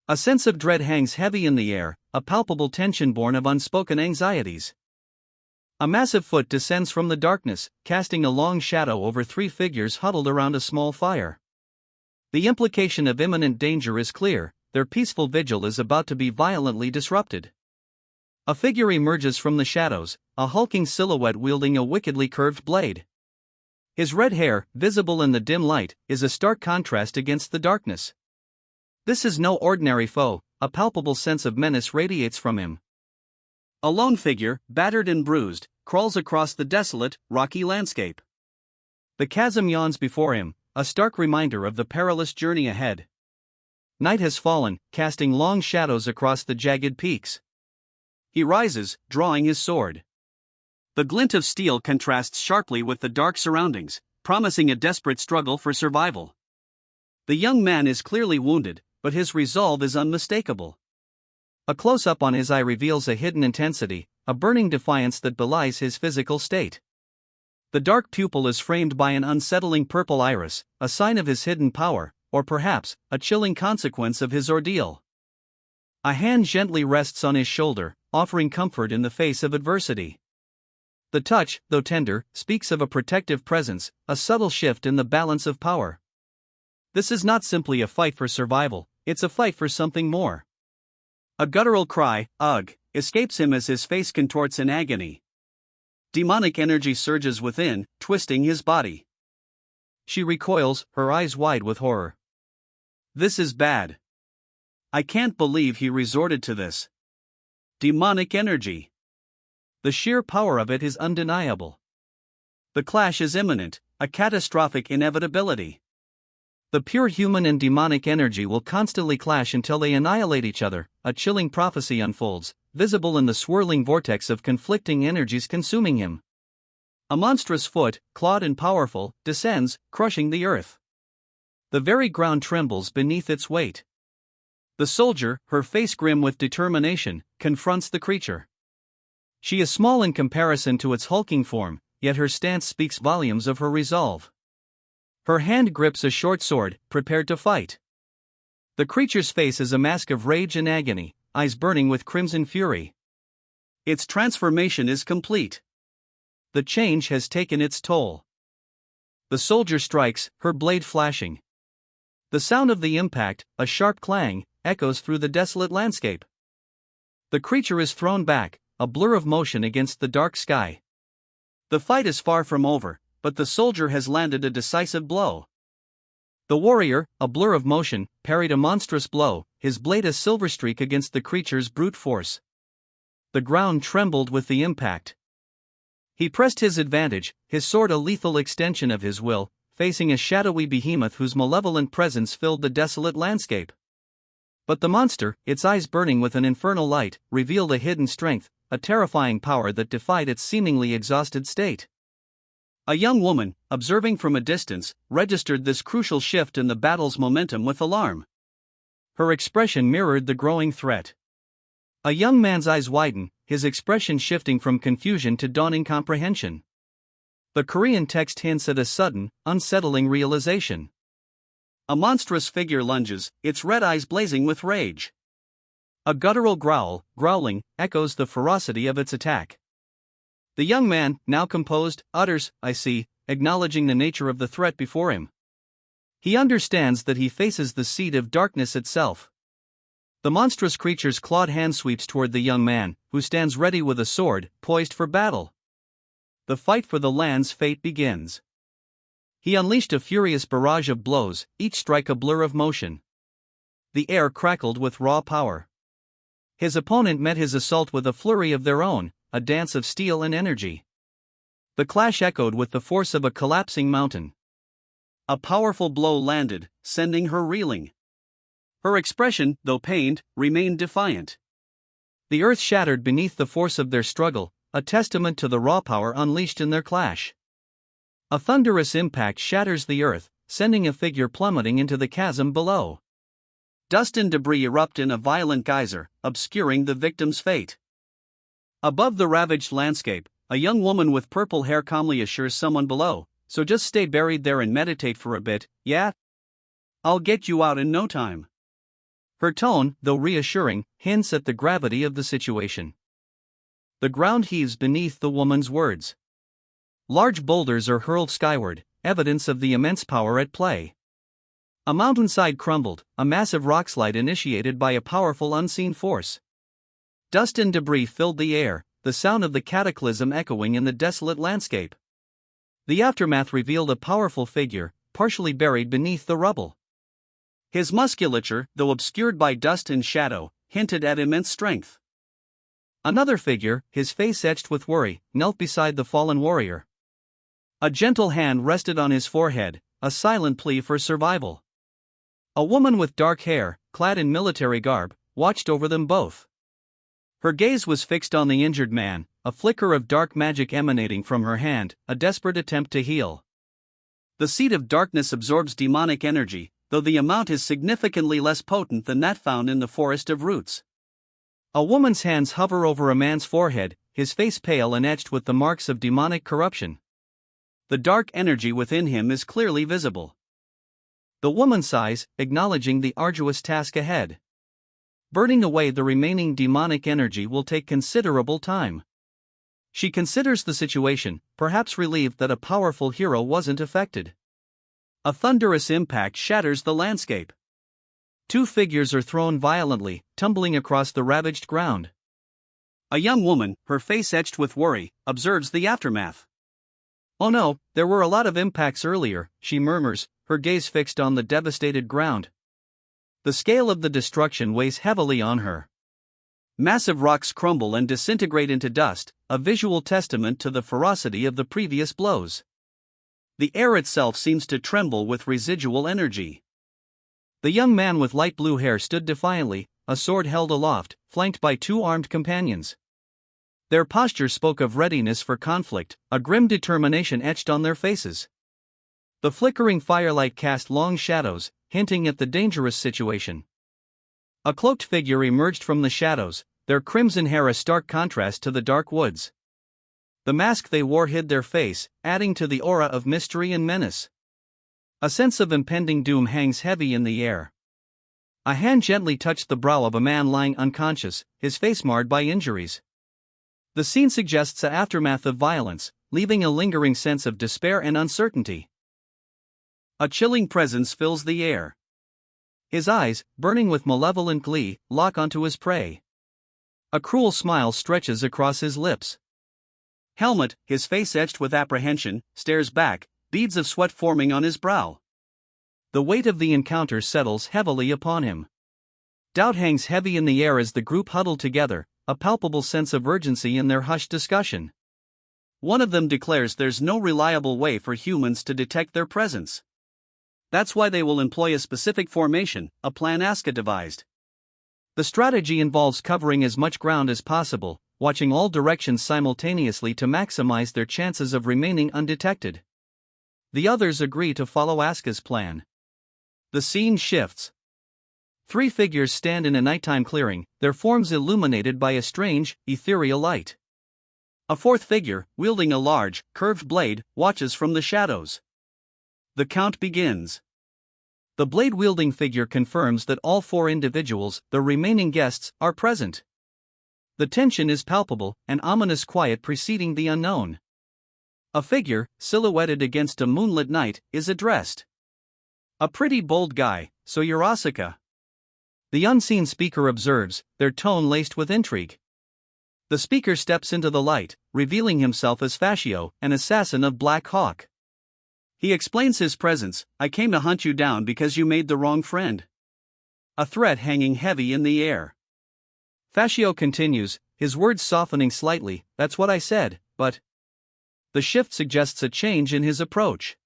A sense of dread hangs heavy in the air, a palpable tension born of unspoken anxieties. A massive foot descends from the darkness, casting a long shadow over three figures huddled around a small fire. The implication of imminent danger is clear, their peaceful vigil is about to be violently disrupted. A figure emerges from the shadows, a hulking silhouette wielding a wickedly curved blade. His red hair, visible in the dim light, is a stark contrast against the darkness. This is no ordinary foe, a palpable sense of menace radiates from him. A lone figure, battered and bruised, crawls across the desolate, rocky landscape. The chasm yawns before him, a stark reminder of the perilous journey ahead. Night has fallen, casting long shadows across the jagged peaks. He rises, drawing his sword. The glint of steel contrasts sharply with the dark surroundings, promising a desperate struggle for survival. The young man is clearly wounded, but his resolve is unmistakable. A close-up on his eye reveals a hidden intensity, a burning defiance that belies his physical state. The dark pupil is framed by an unsettling purple iris, a sign of his hidden power, or perhaps, a chilling consequence of his ordeal. A hand gently rests on his shoulder, offering comfort in the face of adversity. The touch, though tender, speaks of a protective presence, a subtle shift in the balance of power. This is not simply a fight for survival, it's a fight for something more. A guttural cry, "Ugh," escapes him as his face contorts in agony. Demonic energy surges within, twisting his body. She recoils, her eyes wide with horror. This is bad. I can't believe he resorted to this. Demonic energy. The sheer power of it is undeniable. The clash is imminent, a catastrophic inevitability. The pure human and demonic energy will constantly clash until they annihilate each other. A chilling prophecy unfolds, visible in the swirling vortex of conflicting energies consuming him. A monstrous foot, clawed and powerful, descends, crushing the earth. The very ground trembles beneath its weight. The soldier, her face grim with determination, confronts the creature. She is small in comparison to its hulking form, yet her stance speaks volumes of her resolve. Her hand grips a short sword, prepared to fight. The creature's face is a mask of rage and agony, eyes burning with crimson fury. Its transformation is complete. The change has taken its toll. The soldier strikes, her blade flashing. The sound of the impact, a sharp clang, echoes through the desolate landscape. The creature is thrown back, a blur of motion against the dark sky. The fight is far from over, but the soldier has landed a decisive blow. The warrior, a blur of motion, parried a monstrous blow, his blade a silver streak against the creature's brute force. The ground trembled with the impact. He pressed his advantage, his sword a lethal extension of his will, facing a shadowy behemoth whose malevolent presence filled the desolate landscape. But the monster, its eyes burning with an infernal light, revealed a hidden strength, a terrifying power that defied its seemingly exhausted state. A young woman, observing from a distance, registered this crucial shift in the battle's momentum with alarm. Her expression mirrored the growing threat. A young man's eyes widen, his expression shifting from confusion to dawning comprehension. The Korean text hints at a sudden, unsettling realization. A monstrous figure lunges, its red eyes blazing with rage. A guttural growl, growling, echoes the ferocity of its attack. The young man, now composed, utters, "I see," acknowledging the nature of the threat before him. He understands that he faces the seed of darkness itself. The monstrous creature's clawed hand sweeps toward the young man, who stands ready with a sword, poised for battle. The fight for the land's fate begins. He unleashed a furious barrage of blows, each strike a blur of motion. The air crackled with raw power. His opponent met his assault with a flurry of their own, a dance of steel and energy. The clash echoed with the force of a collapsing mountain. A powerful blow landed, sending her reeling. Her expression, though pained, remained defiant. The earth shattered beneath the force of their struggle, a testament to the raw power unleashed in their clash. A thunderous impact shatters the earth, sending a figure plummeting into the chasm below. Dust and debris erupt in a violent geyser, obscuring the victim's fate. Above the ravaged landscape, a young woman with purple hair calmly assures someone below, "So just stay buried there and meditate for a bit, yeah? I'll get you out in no time." Her tone, though reassuring, hints at the gravity of the situation. The ground heaves beneath the woman's words. Large boulders are hurled skyward, evidence of the immense power at play. A mountainside crumbled, a massive rockslide initiated by a powerful unseen force. Dust and debris filled the air, the sound of the cataclysm echoing in the desolate landscape. The aftermath revealed a powerful figure, partially buried beneath the rubble. His musculature, though obscured by dust and shadow, hinted at immense strength. Another figure, his face etched with worry, knelt beside the fallen warrior. A gentle hand rested on his forehead, a silent plea for survival. A woman with dark hair, clad in military garb, watched over them both. Her gaze was fixed on the injured man, a flicker of dark magic emanating from her hand, a desperate attempt to heal. The seed of darkness absorbs demonic energy, though the amount is significantly less potent than that found in the forest of roots. A woman's hands hover over a man's forehead, his face pale and etched with the marks of demonic corruption. The dark energy within him is clearly visible. The woman sighs, acknowledging the arduous task ahead. Burning away the remaining demonic energy will take considerable time. She considers the situation, perhaps relieved that a powerful hero wasn't affected. A thunderous impact shatters the landscape. Two figures are thrown violently, tumbling across the ravaged ground. A young woman, her face etched with worry, observes the aftermath. "Oh no, there were a lot of impacts earlier," she murmurs, her gaze fixed on the devastated ground. The scale of the destruction weighs heavily on her. Massive rocks crumble and disintegrate into dust, a visual testament to the ferocity of the previous blows. The air itself seems to tremble with residual energy. The young man with light blue hair stood defiantly, a sword held aloft, flanked by two armed companions. Their posture spoke of readiness for conflict, a grim determination etched on their faces. The flickering firelight cast long shadows, hinting at the dangerous situation. A cloaked figure emerged from the shadows, their crimson hair a stark contrast to the dark woods. The mask they wore hid their face, adding to the aura of mystery and menace. A sense of impending doom hangs heavy in the air. A hand gently touched the brow of a man lying unconscious, his face marred by injuries. The scene suggests the aftermath of violence, leaving a lingering sense of despair and uncertainty. A chilling presence fills the air. His eyes, burning with malevolent glee, lock onto his prey. A cruel smile stretches across his lips. Helmet, his face etched with apprehension, stares back, beads of sweat forming on his brow. The weight of the encounter settles heavily upon him. Doubt hangs heavy in the air as the group huddle together, a palpable sense of urgency in their hushed discussion. One of them declares there's no reliable way for humans to detect their presence. That's why they will employ a specific formation, a plan Asuka devised. The strategy involves covering as much ground as possible, watching all directions simultaneously to maximize their chances of remaining undetected. The others agree to follow Asuka's plan. The scene shifts. Three figures stand in a nighttime clearing, their forms illuminated by a strange, ethereal light. A fourth figure, wielding a large, curved blade, watches from the shadows. The count begins. The blade-wielding figure confirms that all four individuals, the remaining guests, are present. The tension is palpable, an ominous quiet preceding the unknown. A figure, silhouetted against a moonlit night, is addressed. A pretty bold guy, so you're Asuka. The unseen speaker observes, their tone laced with intrigue. The speaker steps into the light, revealing himself as Fascio, an assassin of Black Hawk. He explains his presence, I came to hunt you down because you made the wrong friend. A threat hanging heavy in the air. Fascio continues, his words softening slightly, that's what I said, but... The shift suggests a change in his approach.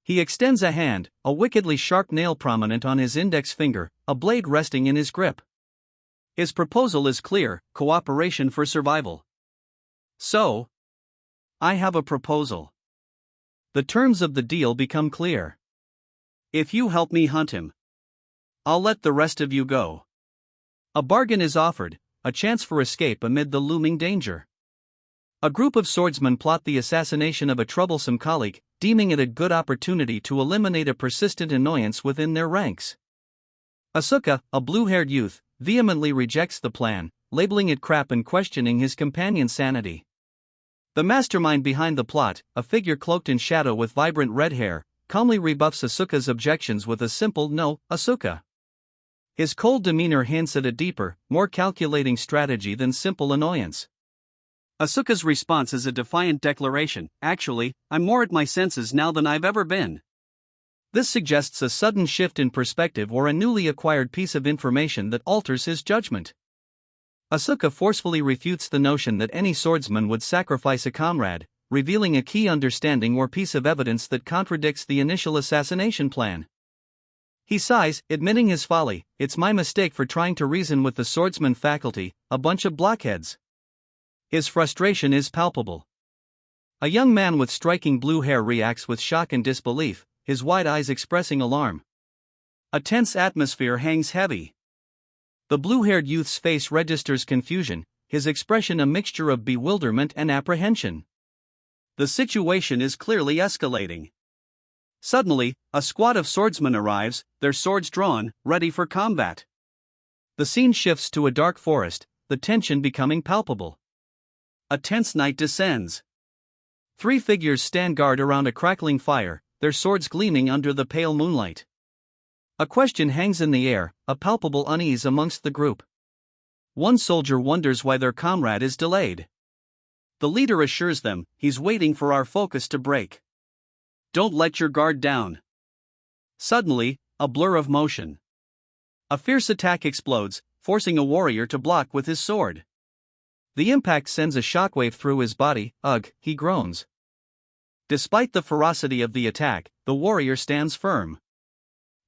He extends a hand, a wickedly sharp nail prominent on his index finger, a blade resting in his grip. His proposal is clear, cooperation for survival. So, I have a proposal. The terms of the deal become clear. If you help me hunt him, I'll let the rest of you go. A bargain is offered, a chance for escape amid the looming danger. A group of swordsmen plot the assassination of a troublesome colleague, deeming it a good opportunity to eliminate a persistent annoyance within their ranks. Asuka, a blue-haired youth, vehemently rejects the plan, labeling it crap and questioning his companion's sanity. The mastermind behind the plot, a figure cloaked in shadow with vibrant red hair, calmly rebuffs Asuka's objections with a simple "No, Asuka." His cold demeanor hints at a deeper, more calculating strategy than simple annoyance. Asuka's response is a defiant declaration, actually, I'm more at my senses now than I've ever been. This suggests a sudden shift in perspective or a newly acquired piece of information that alters his judgment. Asuka forcefully refutes the notion that any swordsman would sacrifice a comrade, revealing a key understanding or piece of evidence that contradicts the initial assassination plan. He sighs, admitting his folly, it's my mistake for trying to reason with the swordsman faculty, a bunch of blockheads. His frustration is palpable. A young man with striking blue hair reacts with shock and disbelief, his wide eyes expressing alarm. A tense atmosphere hangs heavy. The blue-haired youth's face registers confusion, his expression a mixture of bewilderment and apprehension. The situation is clearly escalating. Suddenly, a squad of swordsmen arrives, their swords drawn, ready for combat. The scene shifts to a dark forest, the tension becoming palpable. A tense night descends. Three figures stand guard around a crackling fire, their swords gleaming under the pale moonlight. A question hangs in the air, a palpable unease amongst the group. One soldier wonders why their comrade is delayed. The leader assures them, he's waiting for our focus to break. Don't let your guard down. Suddenly, a blur of motion. A fierce attack explodes, forcing a warrior to block with his sword. The impact sends a shockwave through his body. Ugh, he groans. Despite the ferocity of the attack, the warrior stands firm.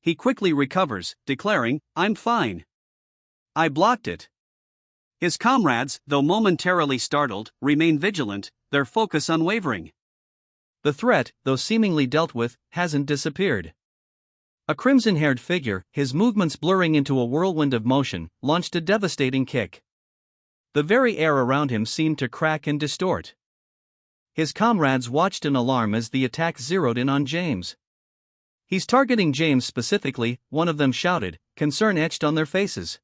He quickly recovers, declaring, "I'm fine. I blocked it." His comrades, though momentarily startled, remain vigilant, their focus unwavering. The threat, though seemingly dealt with, hasn't disappeared. A crimson-haired figure, his movements blurring into a whirlwind of motion, launched a devastating kick. The very air around him seemed to crack and distort. His comrades watched in alarm as the attack zeroed in on James. "He's targeting James specifically," one of them shouted, concern etched on their faces.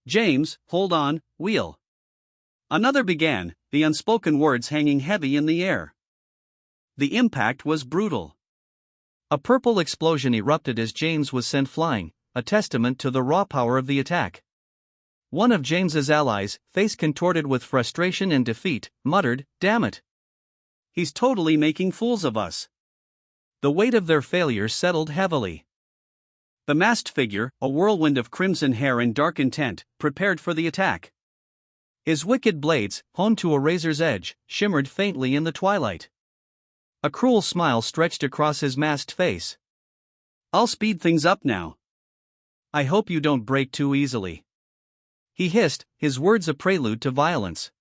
"James, hold on, wheel." Another began, the unspoken words hanging heavy in the air. The impact was brutal. A purple explosion erupted as James was sent flying, a testament to the raw power of the attack. One of James's allies, face contorted with frustration and defeat, muttered, "Damn it. He's totally making fools of us." The weight of their failure settled heavily. The masked figure, a whirlwind of crimson hair and dark intent, prepared for the attack. His wicked blades, honed to a razor's edge, shimmered faintly in the twilight. A cruel smile stretched across his masked face. "I'll speed things up now. I hope you don't break too easily," he hissed, his words a prelude to violence.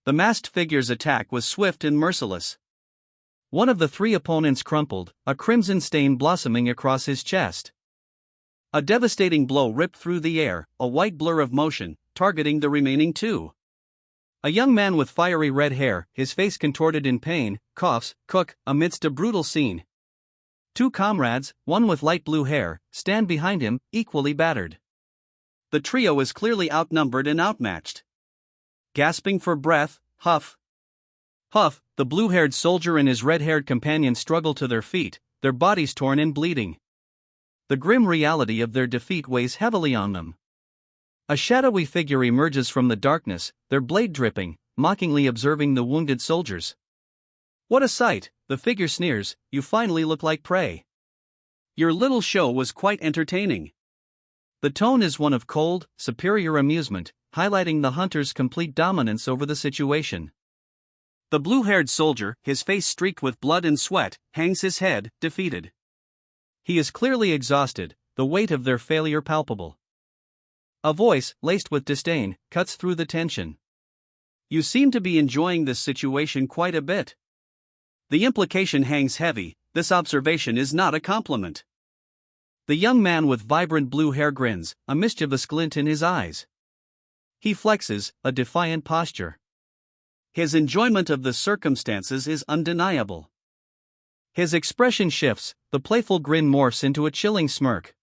The masked figure's attack was swift and merciless. One of the three opponents crumpled, a crimson stain blossoming across his chest. A devastating blow ripped through the air, a white blur of motion, targeting the remaining two. A young man with fiery red hair, his face contorted in pain, coughs, "Cook," amidst a brutal scene. Two comrades, one with light blue hair, stand behind him, equally battered. The trio is clearly outnumbered and outmatched. Gasping for breath, huff, huff, the blue-haired soldier and his red-haired companion struggle to their feet, their bodies torn and bleeding. The grim reality of their defeat weighs heavily on them. A shadowy figure emerges from the darkness, their blade dripping, mockingly observing the wounded soldiers. "What a sight," the figure sneers, "you finally look like prey. Your little show was quite entertaining." The tone is one of cold, superior amusement, highlighting the hunter's complete dominance over the situation. The blue-haired soldier, his face streaked with blood and sweat, hangs his head, defeated. He is clearly exhausted, the weight of their failure palpable. A voice, laced with disdain, cuts through the tension. "You seem to be enjoying this situation quite a bit." The implication hangs heavy, this observation is not a compliment. The young man with vibrant blue hair grins, a mischievous glint in his eyes. He flexes, a defiant posture. His enjoyment of the circumstances is undeniable. His expression shifts, the playful grin morphs into a chilling smirk.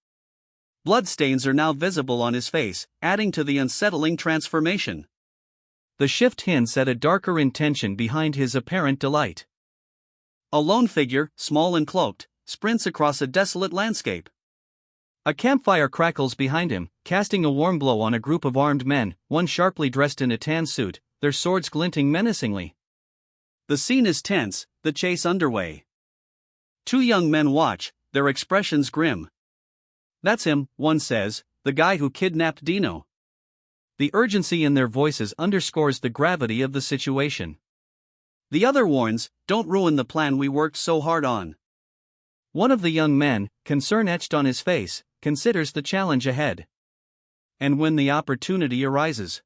Bloodstains are now visible on his face, adding to the unsettling transformation. The shift hints at a darker intention behind his apparent delight. A lone figure, small and cloaked, sprints across a desolate landscape. A campfire crackles behind him, casting a warm glow on a group of armed men, one sharply dressed in a tan suit, their swords glinting menacingly. The scene is tense, the chase underway. Two young men watch, their expressions grim. "That's him," one says, "the guy who kidnapped Dino." The urgency in their voices underscores the gravity of the situation. The other warns, "Don't ruin the plan we worked so hard on." One of the young men, concern etched on his face, considers the challenge ahead. And when the opportunity arises,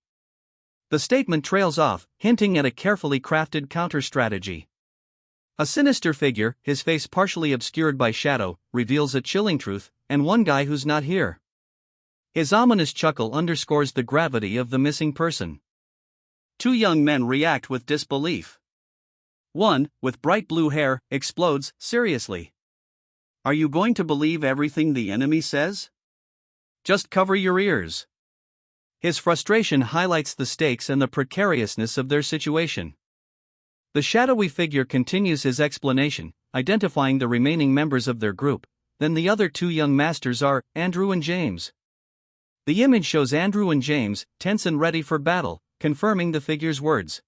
the statement trails off, hinting at a carefully crafted counter-strategy. A sinister figure, his face partially obscured by shadow, reveals a chilling truth, "And one guy who's not here." His ominous chuckle underscores the gravity of the missing person. Two young men react with disbelief. One, with bright blue hair, explodes, "Seriously? Are you going to believe everything the enemy says? Just cover your ears." His frustration highlights the stakes and the precariousness of their situation. The shadowy figure continues his explanation, identifying the remaining members of their group. Then the other two young masters are Andrew and James. The image shows Andrew and James, tense and ready for battle, confirming the figure's words.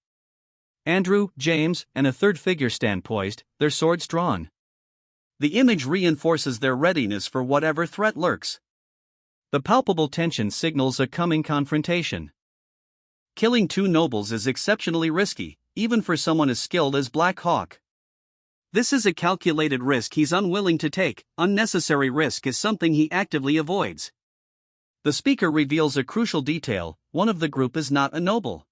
Andrew, James, and a third figure stand poised, their swords drawn. The image reinforces their readiness for whatever threat lurks. The palpable tension signals a coming confrontation. Killing two nobles is exceptionally risky, even for someone as skilled as Black Hawk. This is a calculated risk he's unwilling to take. Unnecessary risk is something he actively avoids. The speaker reveals a crucial detail: one of the group is not a noble.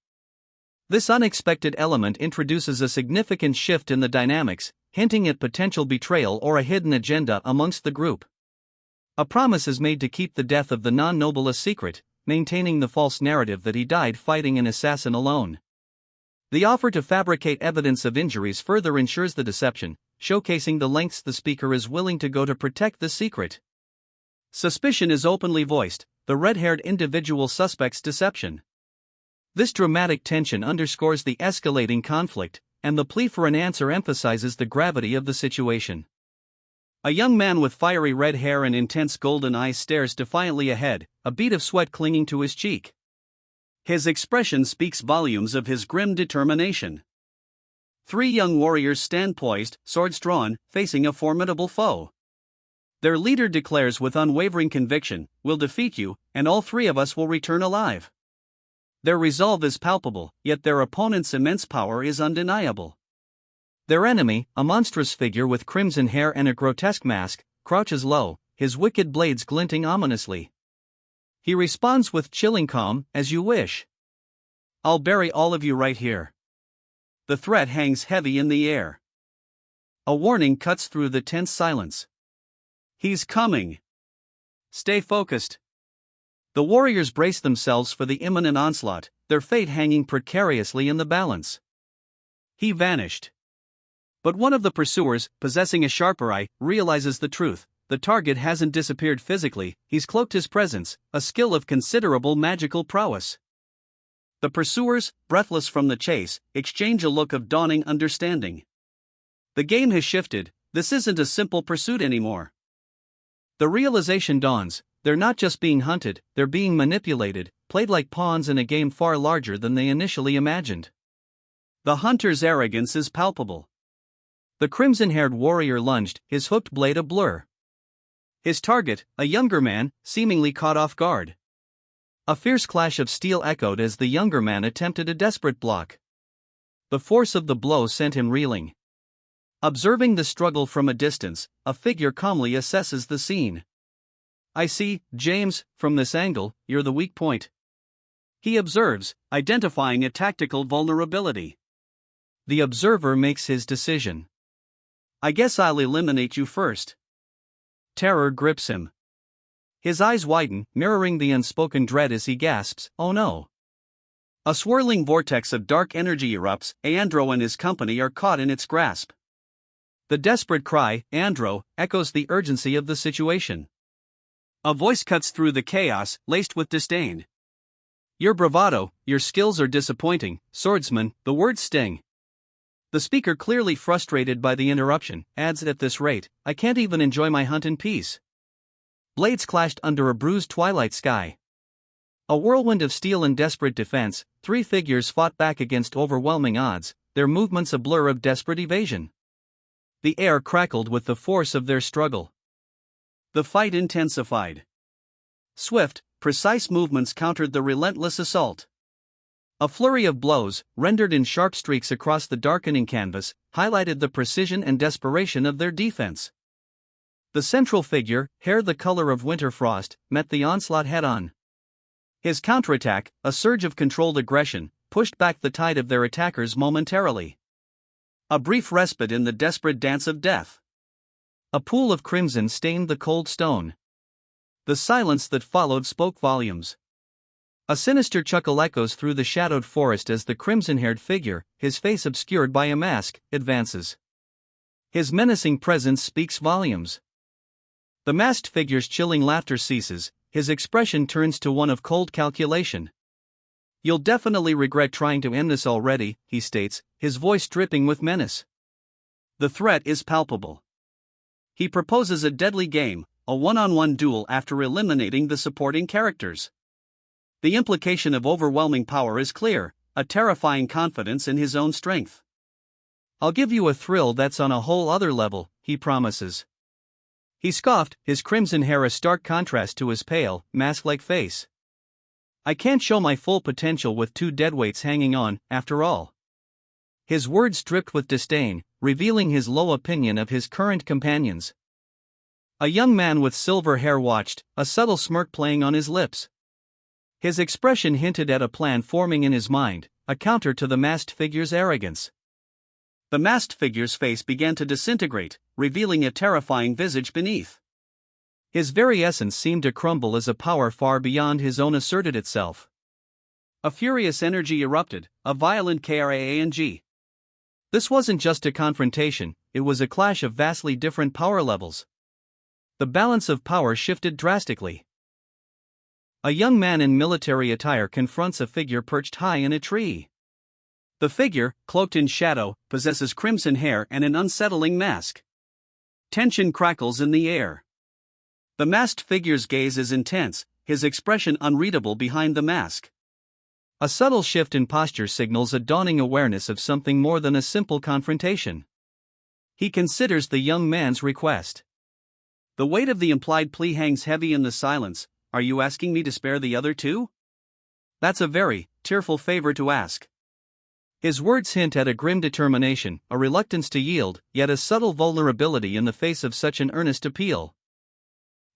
This unexpected element introduces a significant shift in the dynamics, hinting at potential betrayal or a hidden agenda amongst the group. A promise is made to keep the death of the non-noble a secret, maintaining the false narrative that he died fighting an assassin alone. The offer to fabricate evidence of injuries further ensures the deception, showcasing the lengths the speaker is willing to go to protect the secret. Suspicion is openly voiced: the red-haired individual suspect's deception. This dramatic tension underscores the escalating conflict, and the plea for an answer emphasizes the gravity of the situation. A young man with fiery red hair and intense golden eyes stares defiantly ahead, a bead of sweat clinging to his cheek. His expression speaks volumes of his grim determination. Three young warriors stand poised, swords drawn, facing a formidable foe. Their leader declares with unwavering conviction, "We'll defeat you, and all three of us will return alive." Their resolve is palpable, yet their opponent's immense power is undeniable. Their enemy, a monstrous figure with crimson hair and a grotesque mask, crouches low, his wicked blades glinting ominously. He responds with chilling calm, "As you wish. I'll bury all of you right here." The threat hangs heavy in the air. A warning cuts through the tense silence. "He's coming. Stay focused." The warriors brace themselves for the imminent onslaught, their fate hanging precariously in the balance. He vanished. But one of the pursuers, possessing a sharper eye, realizes the truth. The target hasn't disappeared physically, he's cloaked his presence, a skill of considerable magical prowess. The pursuers, breathless from the chase, exchange a look of dawning understanding. The game has shifted, this isn't a simple pursuit anymore. The realization dawns: they're not just being hunted, they're being manipulated, played like pawns in a game far larger than they initially imagined. The hunter's arrogance is palpable. The crimson-haired warrior lunged, his hooked blade a blur. His target, a younger man, seemingly caught off guard. A fierce clash of steel echoed as the younger man attempted a desperate block. The force of the blow sent him reeling. Observing the struggle from a distance, a figure calmly assesses the scene. "I see, James, from this angle, you're the weak point," he observes, identifying a tactical vulnerability. The observer makes his decision. "I guess I'll eliminate you first." Terror grips him. His eyes widen, mirroring the unspoken dread as he gasps, "Oh no." A swirling vortex of dark energy erupts, Andro and his company are caught in its grasp. The desperate cry, "Andro," echoes the urgency of the situation. A voice cuts through the chaos, laced with disdain. "Your bravado, your skills are disappointing, swordsman," the words sting. The speaker, clearly frustrated by the interruption, adds, "At this rate, I can't even enjoy my hunt in peace." Blades clashed under a bruised twilight sky. A whirlwind of steel and desperate defense, three figures fought back against overwhelming odds, their movements a blur of desperate evasion. The air crackled with the force of their struggle. The fight intensified. Swift, precise movements countered the relentless assault. A flurry of blows, rendered in sharp streaks across the darkening canvas, highlighted the precision and desperation of their defense. The central figure, hair the color of winter frost, met the onslaught head-on. His counterattack, a surge of controlled aggression, pushed back the tide of their attackers momentarily. A brief respite in the desperate dance of death. A pool of crimson stained the cold stone. The silence that followed spoke volumes. A sinister chuckle echoes through the shadowed forest as the crimson-haired figure, his face obscured by a mask, advances. His menacing presence speaks volumes. The masked figure's chilling laughter ceases, his expression turns to one of cold calculation. "You'll definitely regret trying to end this already," he states, his voice dripping with menace. The threat is palpable. He proposes a deadly game, a one-on-one duel after eliminating the supporting characters. The implication of overwhelming power is clear, a terrifying confidence in his own strength. "I'll give you a thrill that's on a whole other level," he promises. He scoffed, his crimson hair a stark contrast to his pale, mask-like face. I can't show my full potential with two deadweights hanging on, after all. His words dripped with disdain, revealing his low opinion of his current companions. A young man with silver hair watched, a subtle smirk playing on his lips. His expression hinted at a plan forming in his mind, a counter to the masked figure's arrogance. The masked figure's face began to disintegrate, revealing a terrifying visage beneath. His very essence seemed to crumble as a power far beyond his own asserted itself. A furious energy erupted, a violent krang. This wasn't just a confrontation, it was a clash of vastly different power levels. The balance of power shifted drastically. A young man in military attire confronts a figure perched high in a tree. The figure, cloaked in shadow, possesses crimson hair and an unsettling mask. Tension crackles in the air. The masked figure's gaze is intense, his expression unreadable behind the mask. A subtle shift in posture signals a dawning awareness of something more than a simple confrontation. He considers the young man's request. The weight of the implied plea hangs heavy in the silence. Are you asking me to spare the other two? That's a very tearful favor to ask. His words hint at a grim determination, a reluctance to yield, yet a subtle vulnerability in the face of such an earnest appeal.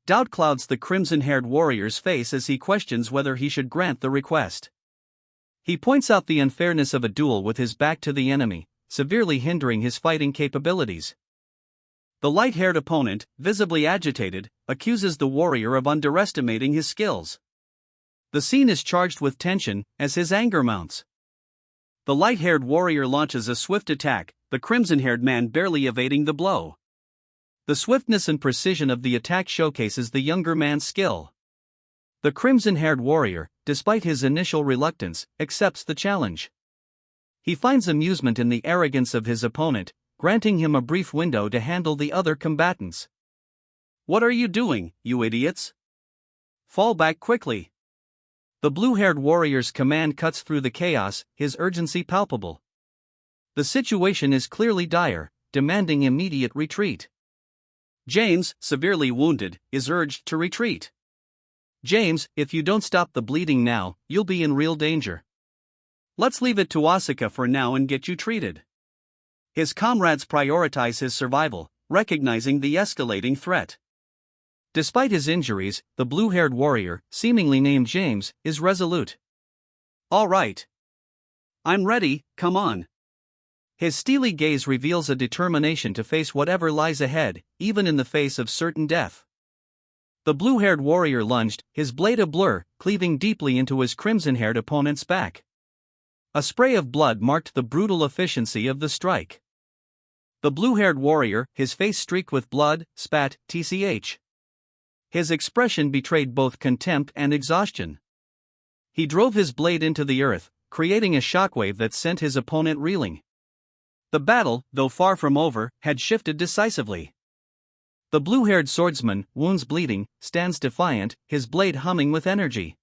Doubt clouds the crimson-haired warrior's face as he questions whether he should grant the request. He points out the unfairness of a duel with his back to the enemy, severely hindering his fighting capabilities. The light-haired opponent, visibly agitated, accuses the warrior of underestimating his skills. The scene is charged with tension as his anger mounts. The light-haired warrior launches a swift attack, the crimson-haired man barely evading the blow. The swiftness and precision of the attack showcases the younger man's skill. The crimson-haired warrior, despite his initial reluctance, accepts the challenge. He finds amusement in the arrogance of his opponent, granting him a brief window to handle the other combatants. What are you doing, you idiots? Fall back quickly. The blue-haired warrior's command cuts through the chaos, his urgency palpable. The situation is clearly dire, demanding immediate retreat. James, severely wounded, is urged to retreat. James, if you don't stop the bleeding now, you'll be in real danger. Let's leave it to Asuka for now and get you treated. His comrades prioritize his survival, recognizing the escalating threat. Despite his injuries, the blue-haired warrior, seemingly named James, is resolute. All right. I'm ready, come on. His steely gaze reveals a determination to face whatever lies ahead, even in the face of certain death. The blue-haired warrior lunged, his blade a blur, cleaving deeply into his crimson-haired opponent's back. A spray of blood marked the brutal efficiency of the strike. The blue-haired warrior, his face streaked with blood, spat, tch. His expression betrayed both contempt and exhaustion. He drove his blade into the earth, creating a shockwave that sent his opponent reeling. The battle, though far from over, had shifted decisively. The blue-haired swordsman, wounds bleeding, stands defiant, his blade humming with energy.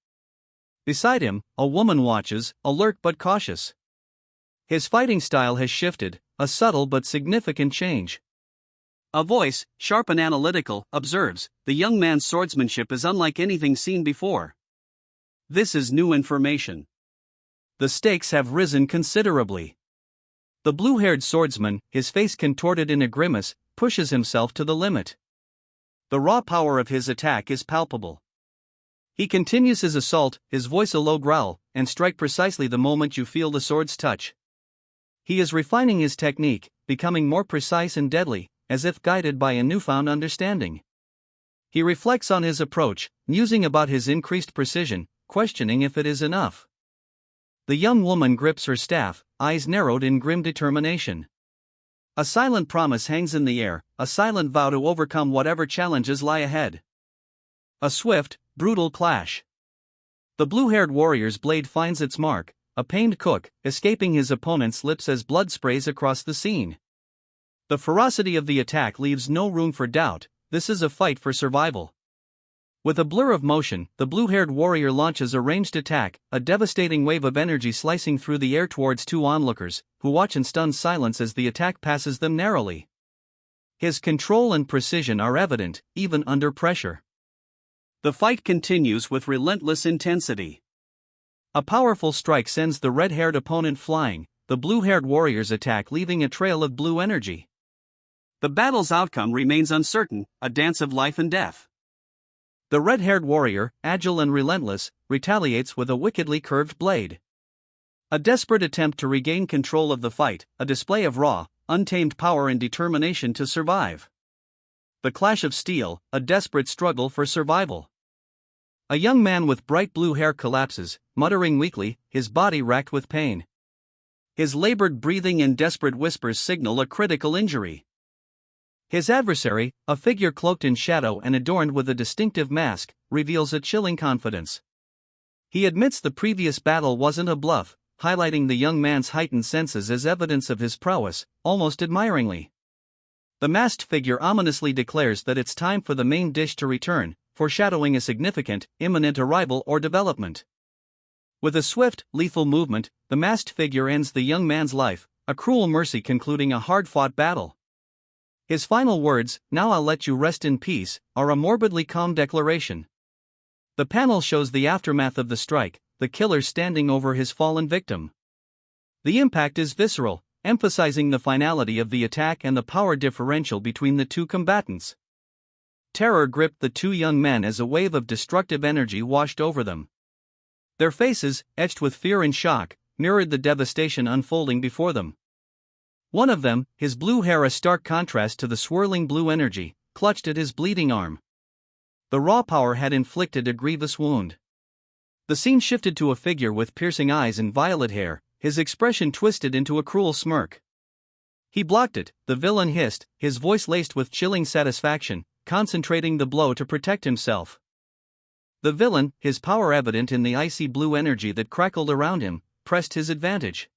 Beside him, a woman watches, alert but cautious. His fighting style has shifted, a subtle but significant change. A voice, sharp and analytical, observes, the young man's swordsmanship is unlike anything seen before. This is new information. The stakes have risen considerably. The blue-haired swordsman, his face contorted in a grimace, pushes himself to the limit. The raw power of his attack is palpable. He continues his assault, his voice a low growl, and strike precisely the moment you feel the sword's touch. He is refining his technique, becoming more precise and deadly, as if guided by a newfound understanding. He reflects on his approach, musing about his increased precision, questioning if it is enough. The young woman grips her staff, eyes narrowed in grim determination. A silent promise hangs in the air, a silent vow to overcome whatever challenges lie ahead. A swift, brutal clash. The blue-haired warrior's blade finds its mark, a pained cook, escaping his opponent's lips as blood sprays across the scene. The ferocity of the attack leaves no room for doubt, this is a fight for survival. With a blur of motion, the blue-haired warrior launches a ranged attack, a devastating wave of energy slicing through the air towards two onlookers, who watch in stunned silence as the attack passes them narrowly. His control and precision are evident, even under pressure. The fight continues with relentless intensity. A powerful strike sends the red-haired opponent flying, the blue-haired warriors attack leaving a trail of blue energy. The battle's outcome remains uncertain, a dance of life and death. The red-haired warrior, agile and relentless, retaliates with a wickedly curved blade. A desperate attempt to regain control of the fight, a display of raw, untamed power and determination to survive. The clash of steel, a desperate struggle for survival. A young man with bright blue hair collapses, muttering weakly, his body racked with pain. His labored breathing and desperate whispers signal a critical injury. His adversary, a figure cloaked in shadow and adorned with a distinctive mask, reveals a chilling confidence. He admits the previous battle wasn't a bluff, highlighting the young man's heightened senses as evidence of his prowess, almost admiringly. The masked figure ominously declares that it's time for the main dish to return, foreshadowing a significant, imminent arrival or development. With a swift, lethal movement, the masked figure ends the young man's life, a cruel mercy concluding a hard-fought battle. His final words, "Now I'll let you rest in peace," are a morbidly calm declaration. The panel shows the aftermath of the strike, the killer standing over his fallen victim. The impact is visceral, emphasizing the finality of the attack and the power differential between the two combatants. Terror gripped the two young men as a wave of destructive energy washed over them. Their faces, etched with fear and shock, mirrored the devastation unfolding before them. One of them, his blue hair a stark contrast to the swirling blue energy, clutched at his bleeding arm. The raw power had inflicted a grievous wound. The scene shifted to a figure with piercing eyes and violet hair, his expression twisted into a cruel smirk. He blocked it, the villain hissed, his voice laced with chilling satisfaction, concentrating the blow to protect himself. The villain, his power evident in the icy blue energy that crackled around him, pressed his advantage.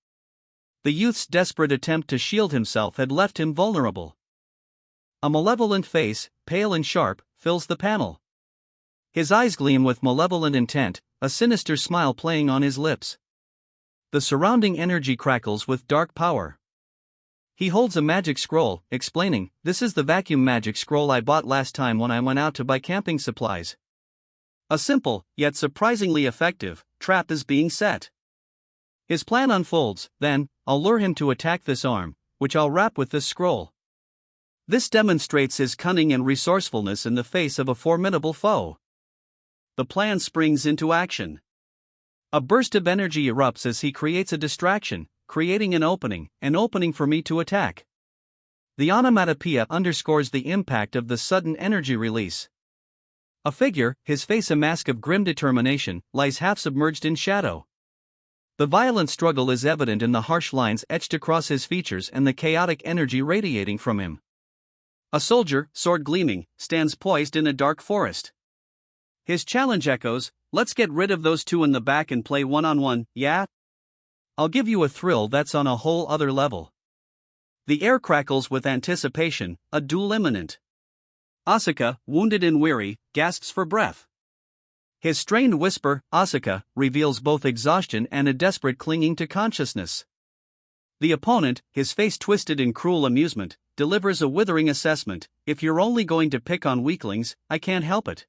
The youth's desperate attempt to shield himself had left him vulnerable. A malevolent face, pale and sharp, fills the panel. His eyes gleam with malevolent intent, a sinister smile playing on his lips. The surrounding energy crackles with dark power. He holds a magic scroll, explaining, "This is the vacuum magic scroll I bought last time when I went out to buy camping supplies." A simple, yet surprisingly effective, trap is being set. His plan unfolds, then, "I'll lure him to attack this arm, which I'll wrap with this scroll." This demonstrates his cunning and resourcefulness in the face of a formidable foe. The plan springs into action. A burst of energy erupts as he creates a distraction, creating an opening for me to attack. The onomatopoeia underscores the impact of the sudden energy release. A figure, his face a mask of grim determination, lies half submerged in shadow. The violent struggle is evident in the harsh lines etched across his features and the chaotic energy radiating from him. A soldier, sword gleaming, stands poised in a dark forest. His challenge echoes, "Let's get rid of those two in the back and play one-on-one, yeah? I'll give you a thrill that's on a whole other level." The air crackles with anticipation, a duel imminent. Asuka, wounded and weary, gasps for breath. His strained whisper, "Asuka," reveals both exhaustion and a desperate clinging to consciousness. The opponent, his face twisted in cruel amusement, delivers a withering assessment, "If you're only going to pick on weaklings, I can't help it.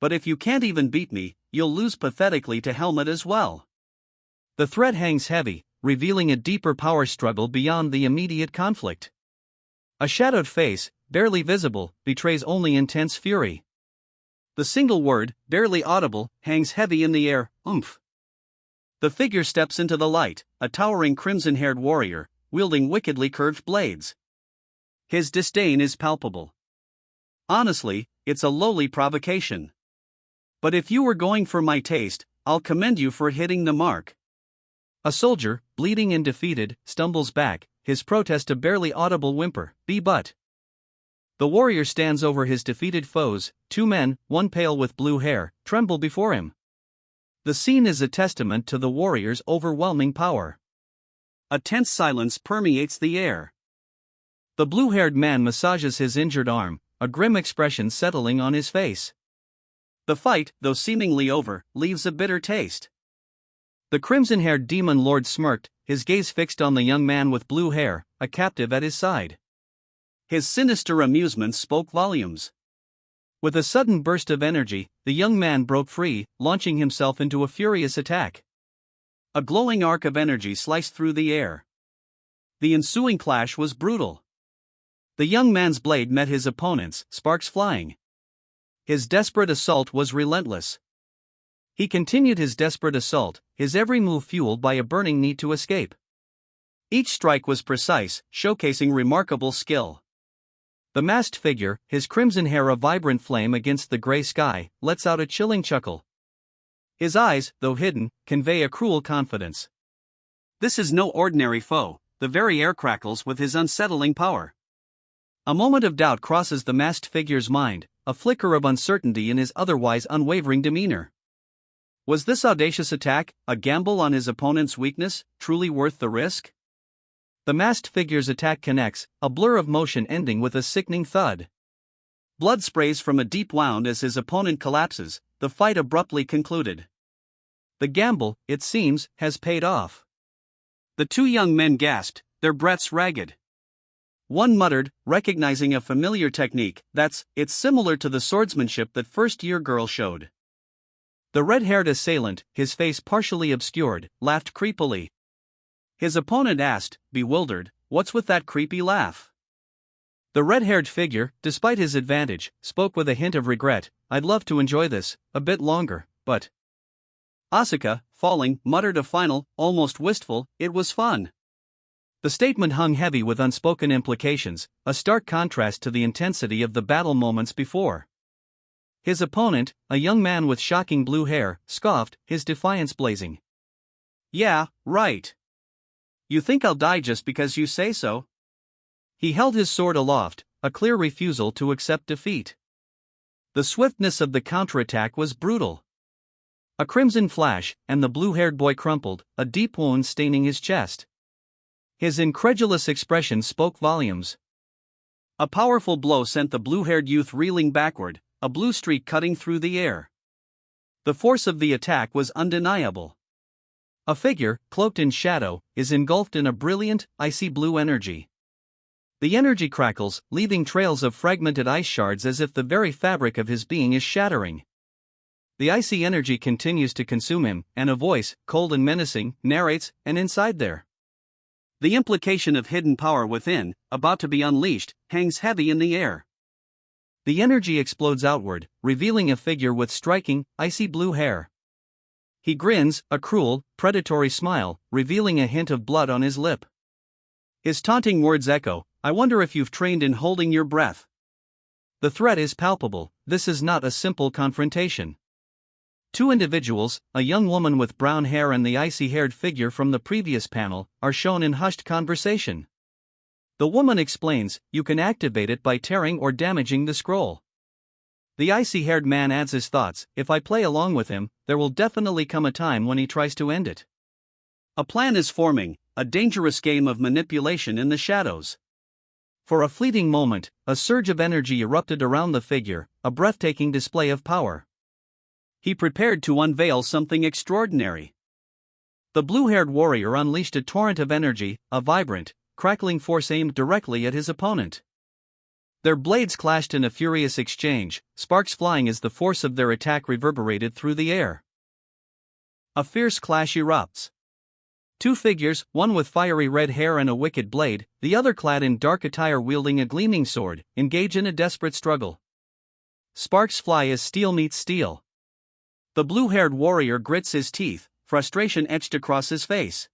But if you can't even beat me, you'll lose pathetically to Helmet as well." The threat hangs heavy, revealing a deeper power struggle beyond the immediate conflict. A shadowed face, barely visible, betrays only intense fury. The single word, barely audible, hangs heavy in the air, "Oomph." The figure steps into the light, a towering crimson-haired warrior, wielding wickedly curved blades. His disdain is palpable. "Honestly, it's a lowly provocation. But if you were going for my taste, I'll commend you for hitting the mark." A soldier, bleeding and defeated, stumbles back, his protest a barely audible whimper, "Be but." The warrior stands over his defeated foes, two men, one pale with blue hair, tremble before him. The scene is a testament to the warrior's overwhelming power. A tense silence permeates the air. The blue-haired man massages his injured arm, a grim expression settling on his face. The fight, though seemingly over, leaves a bitter taste. The crimson-haired demon lord smirked, his gaze fixed on the young man with blue hair, a captive at his side. His sinister amusement spoke volumes. With a sudden burst of energy, the young man broke free, launching himself into a furious attack. A glowing arc of energy sliced through the air. The ensuing clash was brutal. The young man's blade met his opponent's, sparks flying. His desperate assault was relentless. He continued his desperate assault, his every move fueled by a burning need to escape. Each strike was precise, showcasing remarkable skill. The masked figure, his crimson hair a vibrant flame against the gray sky, lets out a chilling chuckle. His eyes, though hidden, convey a cruel confidence. This is no ordinary foe, the very air crackles with his unsettling power. A moment of doubt crosses the masked figure's mind, a flicker of uncertainty in his otherwise unwavering demeanor. Was this audacious attack, a gamble on his opponent's weakness, truly worth the risk? The masked figure's attack connects, a blur of motion ending with a sickening thud. Blood sprays from a deep wound as his opponent collapses, the fight abruptly concluded. The gamble, it seems, has paid off. The two young men gasped, their breaths ragged. One muttered, recognizing a familiar technique, it's similar to the swordsmanship that first-year girl showed. The red-haired assailant, his face partially obscured, laughed creepily. His opponent asked, bewildered, what's with that creepy laugh? The red-haired figure, despite his advantage, spoke with a hint of regret, I'd love to enjoy this a bit longer, but... Asuka, falling, muttered a final, almost wistful, it was fun. The statement hung heavy with unspoken implications, a stark contrast to the intensity of the battle moments before. His opponent, a young man with shocking blue hair, scoffed, his defiance blazing. Yeah, right. You think I'll die just because you say so? He held his sword aloft, a clear refusal to accept defeat. The swiftness of the counterattack was brutal. A crimson flash, and the blue-haired boy crumpled, a deep wound staining his chest. His incredulous expression spoke volumes. A powerful blow sent the blue-haired youth reeling backward, a blue streak cutting through the air. The force of the attack was undeniable. A figure, cloaked in shadow, is engulfed in a brilliant, icy blue energy. The energy crackles, leaving trails of fragmented ice shards as if the very fabric of his being is shattering. The icy energy continues to consume him, and a voice, cold and menacing, narrates, and inside there. The implication of hidden power within, about to be unleashed, hangs heavy in the air. The energy explodes outward, revealing a figure with striking, icy blue hair. He grins, a cruel, predatory smile, revealing a hint of blood on his lip. His taunting words echo, I wonder if you've trained in holding your breath. The threat is palpable, this is not a simple confrontation. Two individuals, a young woman with brown hair and the icy-haired figure from the previous panel, are shown in hushed conversation. The woman explains, you can activate it by tearing or damaging the scroll. The icy-haired man adds his thoughts, if I play along with him, there will definitely come a time when he tries to end it. A plan is forming, a dangerous game of manipulation in the shadows. For a fleeting moment, a surge of energy erupted around the figure, a breathtaking display of power. He prepared to unveil something extraordinary. The blue-haired warrior unleashed a torrent of energy, a vibrant, crackling force aimed directly at his opponent. Their blades clashed in a furious exchange, sparks flying as the force of their attack reverberated through the air. A fierce clash erupts. Two figures, one with fiery red hair and a wicked blade, the other clad in dark attire wielding a gleaming sword, engage in a desperate struggle. Sparks fly as steel meets steel. The blue-haired warrior grits his teeth, frustration etched across his face.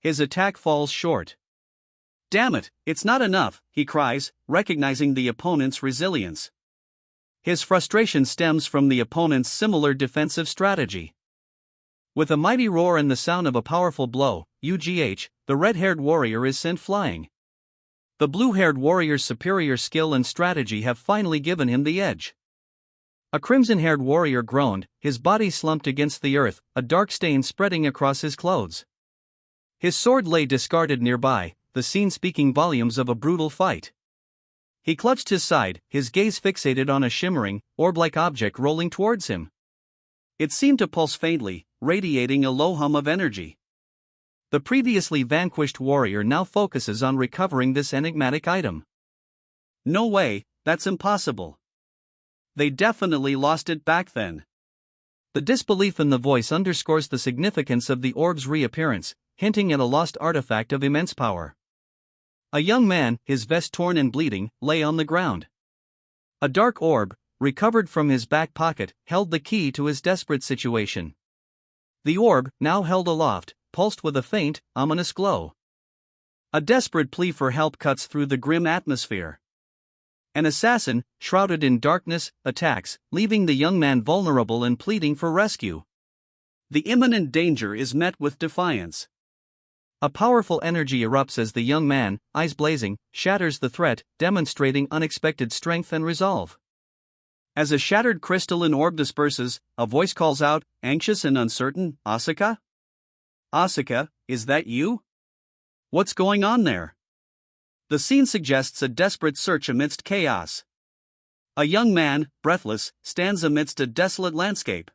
His attack falls short. Damn it, it's not enough, he cries, recognizing the opponent's resilience. His frustration stems from the opponent's similar defensive strategy. With a mighty roar and the sound of a powerful blow, UGH, the red-haired warrior is sent flying. The blue-haired warrior's superior skill and strategy have finally given him the edge. A crimson-haired warrior groaned, his body slumped against the earth, a dark stain spreading across his clothes. His sword lay discarded nearby, the scene speaking volumes of a brutal fight. He clutched his side, his gaze fixated on a shimmering, orb-like object rolling towards him. It seemed to pulse faintly, radiating a low hum of energy. The previously vanquished warrior now focuses on recovering this enigmatic item. No way, that's impossible. They definitely lost it back then. The disbelief in the voice underscores the significance of the orb's reappearance, hinting at a lost artifact of immense power. A young man, his vest torn and bleeding, lay on the ground. A dark orb, recovered from his back pocket, held the key to his desperate situation. The orb, now held aloft, pulsed with a faint, ominous glow. A desperate plea for help cuts through the grim atmosphere. An assassin, shrouded in darkness, attacks, leaving the young man vulnerable and pleading for rescue. The imminent danger is met with defiance. A powerful energy erupts as the young man, eyes blazing, shatters the threat, demonstrating unexpected strength and resolve. As a shattered crystalline orb disperses, a voice calls out, anxious and uncertain, "Asuka? Asuka, is that you? What's going on there?" The scene suggests a desperate search amidst chaos. A young man, breathless, stands amidst a desolate landscape.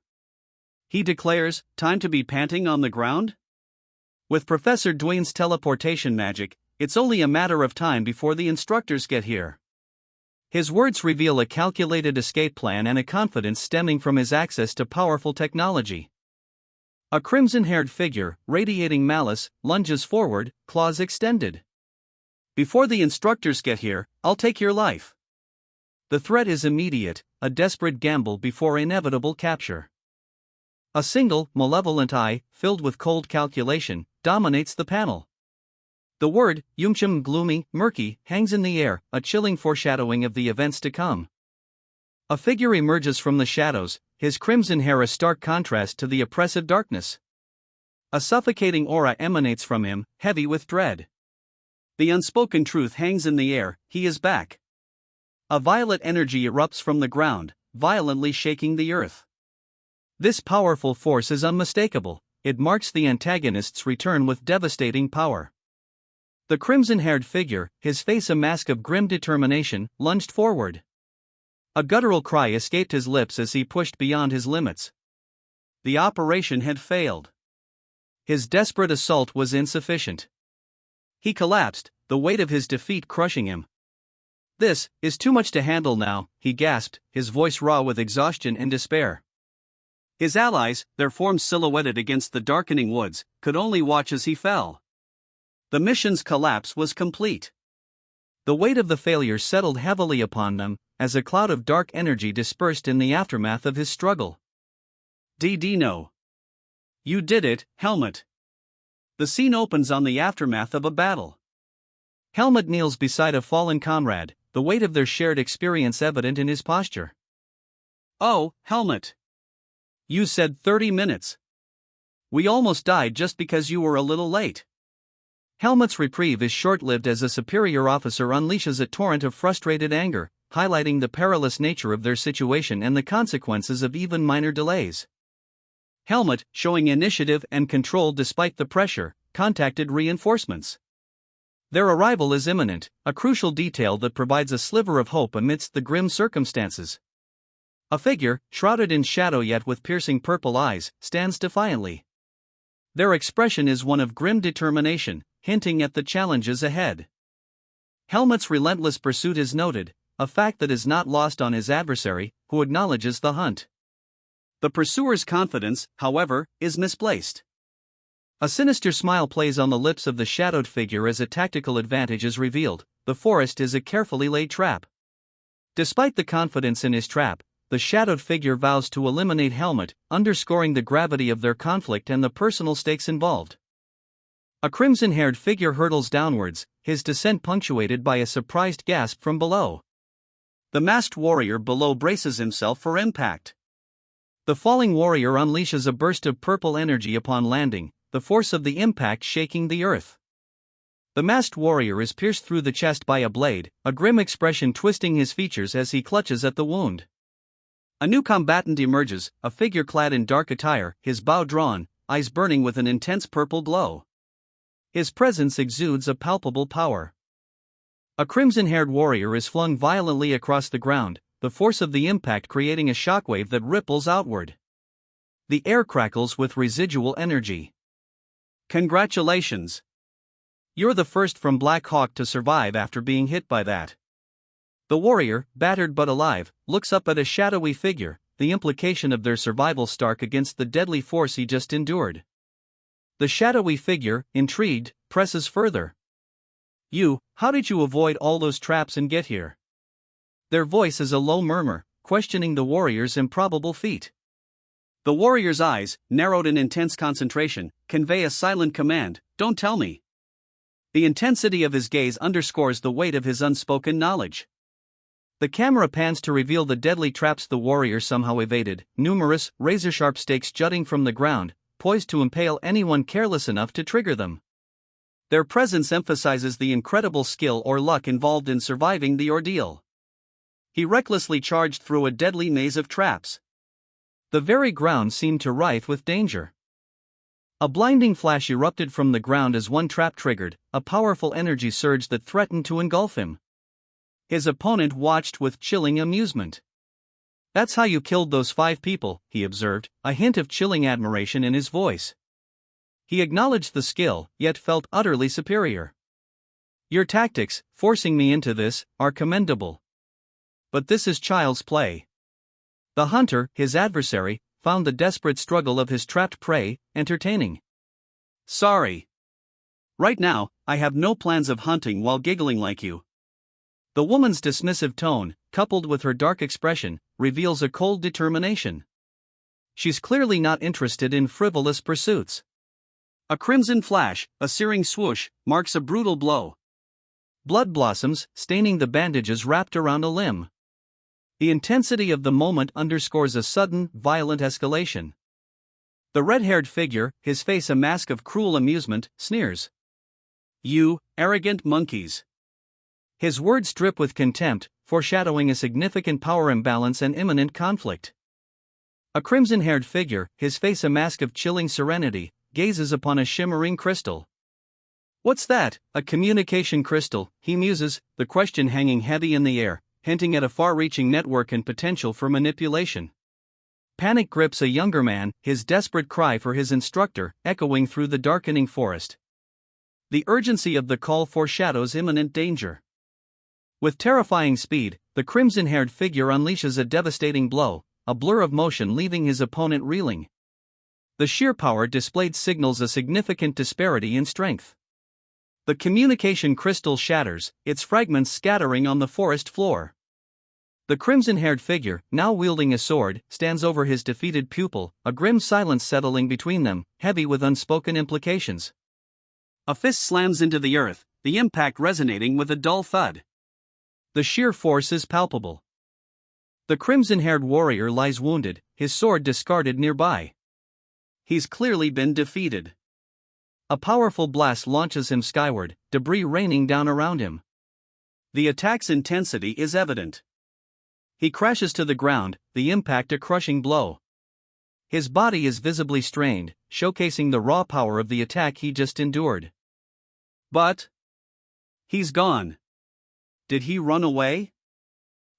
He declares, "Time to be panting on the ground?" With Professor Dwayne's teleportation magic, it's only a matter of time before the instructors get here. His words reveal a calculated escape plan and a confidence stemming from his access to powerful technology. A crimson-haired figure, radiating malice, lunges forward, claws extended. "Before the instructors get here, I'll take your life." The threat is immediate, a desperate gamble before inevitable capture. A single, malevolent eye, filled with cold calculation, dominates the panel. The word, Yumchim, gloomy, murky, hangs in the air, a chilling foreshadowing of the events to come. A figure emerges from the shadows, his crimson hair a stark contrast to the oppressive darkness. A suffocating aura emanates from him, heavy with dread. The unspoken truth hangs in the air, he is back. A violet energy erupts from the ground, violently shaking the earth. This powerful force is unmistakable, it marks the antagonist's return with devastating power. The crimson-haired figure, his face a mask of grim determination, lunged forward. A guttural cry escaped his lips as he pushed beyond his limits. The operation had failed. His desperate assault was insufficient. He collapsed, the weight of his defeat crushing him. "This is too much to handle now," he gasped, his voice raw with exhaustion and despair. His allies, their forms silhouetted against the darkening woods, could only watch as he fell. The mission's collapse was complete. The weight of the failure settled heavily upon them, as a cloud of dark energy dispersed in the aftermath of his struggle. "No. You did it, Helmut." The scene opens on the aftermath of a battle. Helmut kneels beside a fallen comrade, the weight of their shared experience evident in his posture. "Oh, Helmut. You said 30 minutes. We almost died just because you were a little late." Helmut's reprieve is short-lived as a superior officer unleashes a torrent of frustrated anger, highlighting the perilous nature of their situation and the consequences of even minor delays. Helmut, showing initiative and control despite the pressure, contacted reinforcements. Their arrival is imminent, a crucial detail that provides a sliver of hope amidst the grim circumstances. A figure, shrouded in shadow yet with piercing purple eyes, stands defiantly. Their expression is one of grim determination, hinting at the challenges ahead. Helmut's relentless pursuit is noted, a fact that is not lost on his adversary, who acknowledges the hunt. The pursuer's confidence, however, is misplaced. A sinister smile plays on the lips of the shadowed figure as a tactical advantage is revealed. The forest is a carefully laid trap. Despite the confidence in his trap, the shadowed figure vows to eliminate Helmut, underscoring the gravity of their conflict and the personal stakes involved. A crimson-haired figure hurtles downwards, his descent punctuated by a surprised gasp from below. The masked warrior below braces himself for impact. The falling warrior unleashes a burst of purple energy upon landing, the force of the impact shaking the earth. The masked warrior is pierced through the chest by a blade, a grim expression twisting his features as he clutches at the wound. A new combatant emerges, a figure clad in dark attire, his bow drawn, eyes burning with an intense purple glow. His presence exudes a palpable power. A crimson-haired warrior is flung violently across the ground, the force of the impact creating a shockwave that ripples outward. The air crackles with residual energy. "Congratulations! You're the first from Black Hawk to survive after being hit by that." The warrior, battered but alive, looks up at a shadowy figure, the implication of their survival stark against the deadly force he just endured. The shadowy figure, intrigued, presses further. How did you avoid all those traps and get here? Their voice is a low murmur, questioning the warrior's improbable feat. The warrior's eyes, narrowed in intense concentration, convey a silent command, "Don't tell me." The intensity of his gaze underscores the weight of his unspoken knowledge. The camera pans to reveal the deadly traps the warrior somehow evaded, numerous, razor-sharp stakes jutting from the ground, poised to impale anyone careless enough to trigger them. Their presence emphasizes the incredible skill or luck involved in surviving the ordeal. He recklessly charged through a deadly maze of traps. The very ground seemed to writhe with danger. A blinding flash erupted from the ground as one trap triggered, a powerful energy surge that threatened to engulf him. His opponent watched with chilling amusement. "That's how you killed those 5 people," he observed, a hint of chilling admiration in his voice. He acknowledged the skill, yet felt utterly superior. "Your tactics, forcing me into this, are commendable. But this is child's play." The hunter, his adversary, found the desperate struggle of his trapped prey entertaining. "Sorry. Right now, I have no plans of hunting while giggling like you." The woman's dismissive tone, coupled with her dark expression, reveals a cold determination. She's clearly not interested in frivolous pursuits. A crimson flash, a searing swoosh, marks a brutal blow. Blood blossoms, staining the bandages wrapped around a limb. The intensity of the moment underscores a sudden, violent escalation. The red-haired figure, his face a mask of cruel amusement, sneers. "You, arrogant monkeys." His words drip with contempt, foreshadowing a significant power imbalance and imminent conflict. A crimson-haired figure, his face a mask of chilling serenity, gazes upon a shimmering crystal. "What's that? A communication crystal?" he muses, the question hanging heavy in the air, hinting at a far-reaching network and potential for manipulation. Panic grips a younger man, his desperate cry for his instructor echoing through the darkening forest. The urgency of the call foreshadows imminent danger. With terrifying speed, the crimson-haired figure unleashes a devastating blow, a blur of motion leaving his opponent reeling. The sheer power displayed signals a significant disparity in strength. The communication crystal shatters, its fragments scattering on the forest floor. The crimson-haired figure, now wielding a sword, stands over his defeated pupil, a grim silence settling between them, heavy with unspoken implications. A fist slams into the earth, the impact resonating with a dull thud. The sheer force is palpable. The crimson-haired warrior lies wounded, his sword discarded nearby. He's clearly been defeated. A powerful blast launches him skyward, debris raining down around him. The attack's intensity is evident. He crashes to the ground, the impact a crushing blow. His body is visibly strained, showcasing the raw power of the attack he just endured. But he's gone. Did he run away?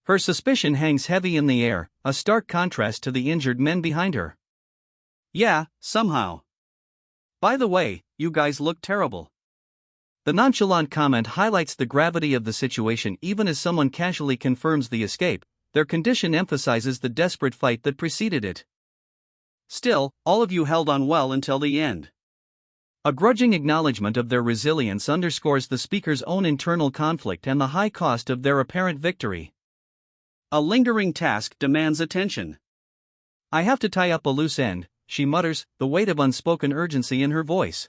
Her suspicion hangs heavy in the air, a stark contrast to the injured men behind her. "Yeah, somehow. By the way, you guys look terrible." The nonchalant comment highlights the gravity of the situation even as someone casually confirms the escape. Their condition emphasizes the desperate fight that preceded it. "Still, all of you held on well until the end." A grudging acknowledgement of their resilience underscores the speaker's own internal conflict and the high cost of their apparent victory. A lingering task demands attention. "I have to tie up a loose end," she mutters, the weight of unspoken urgency in her voice.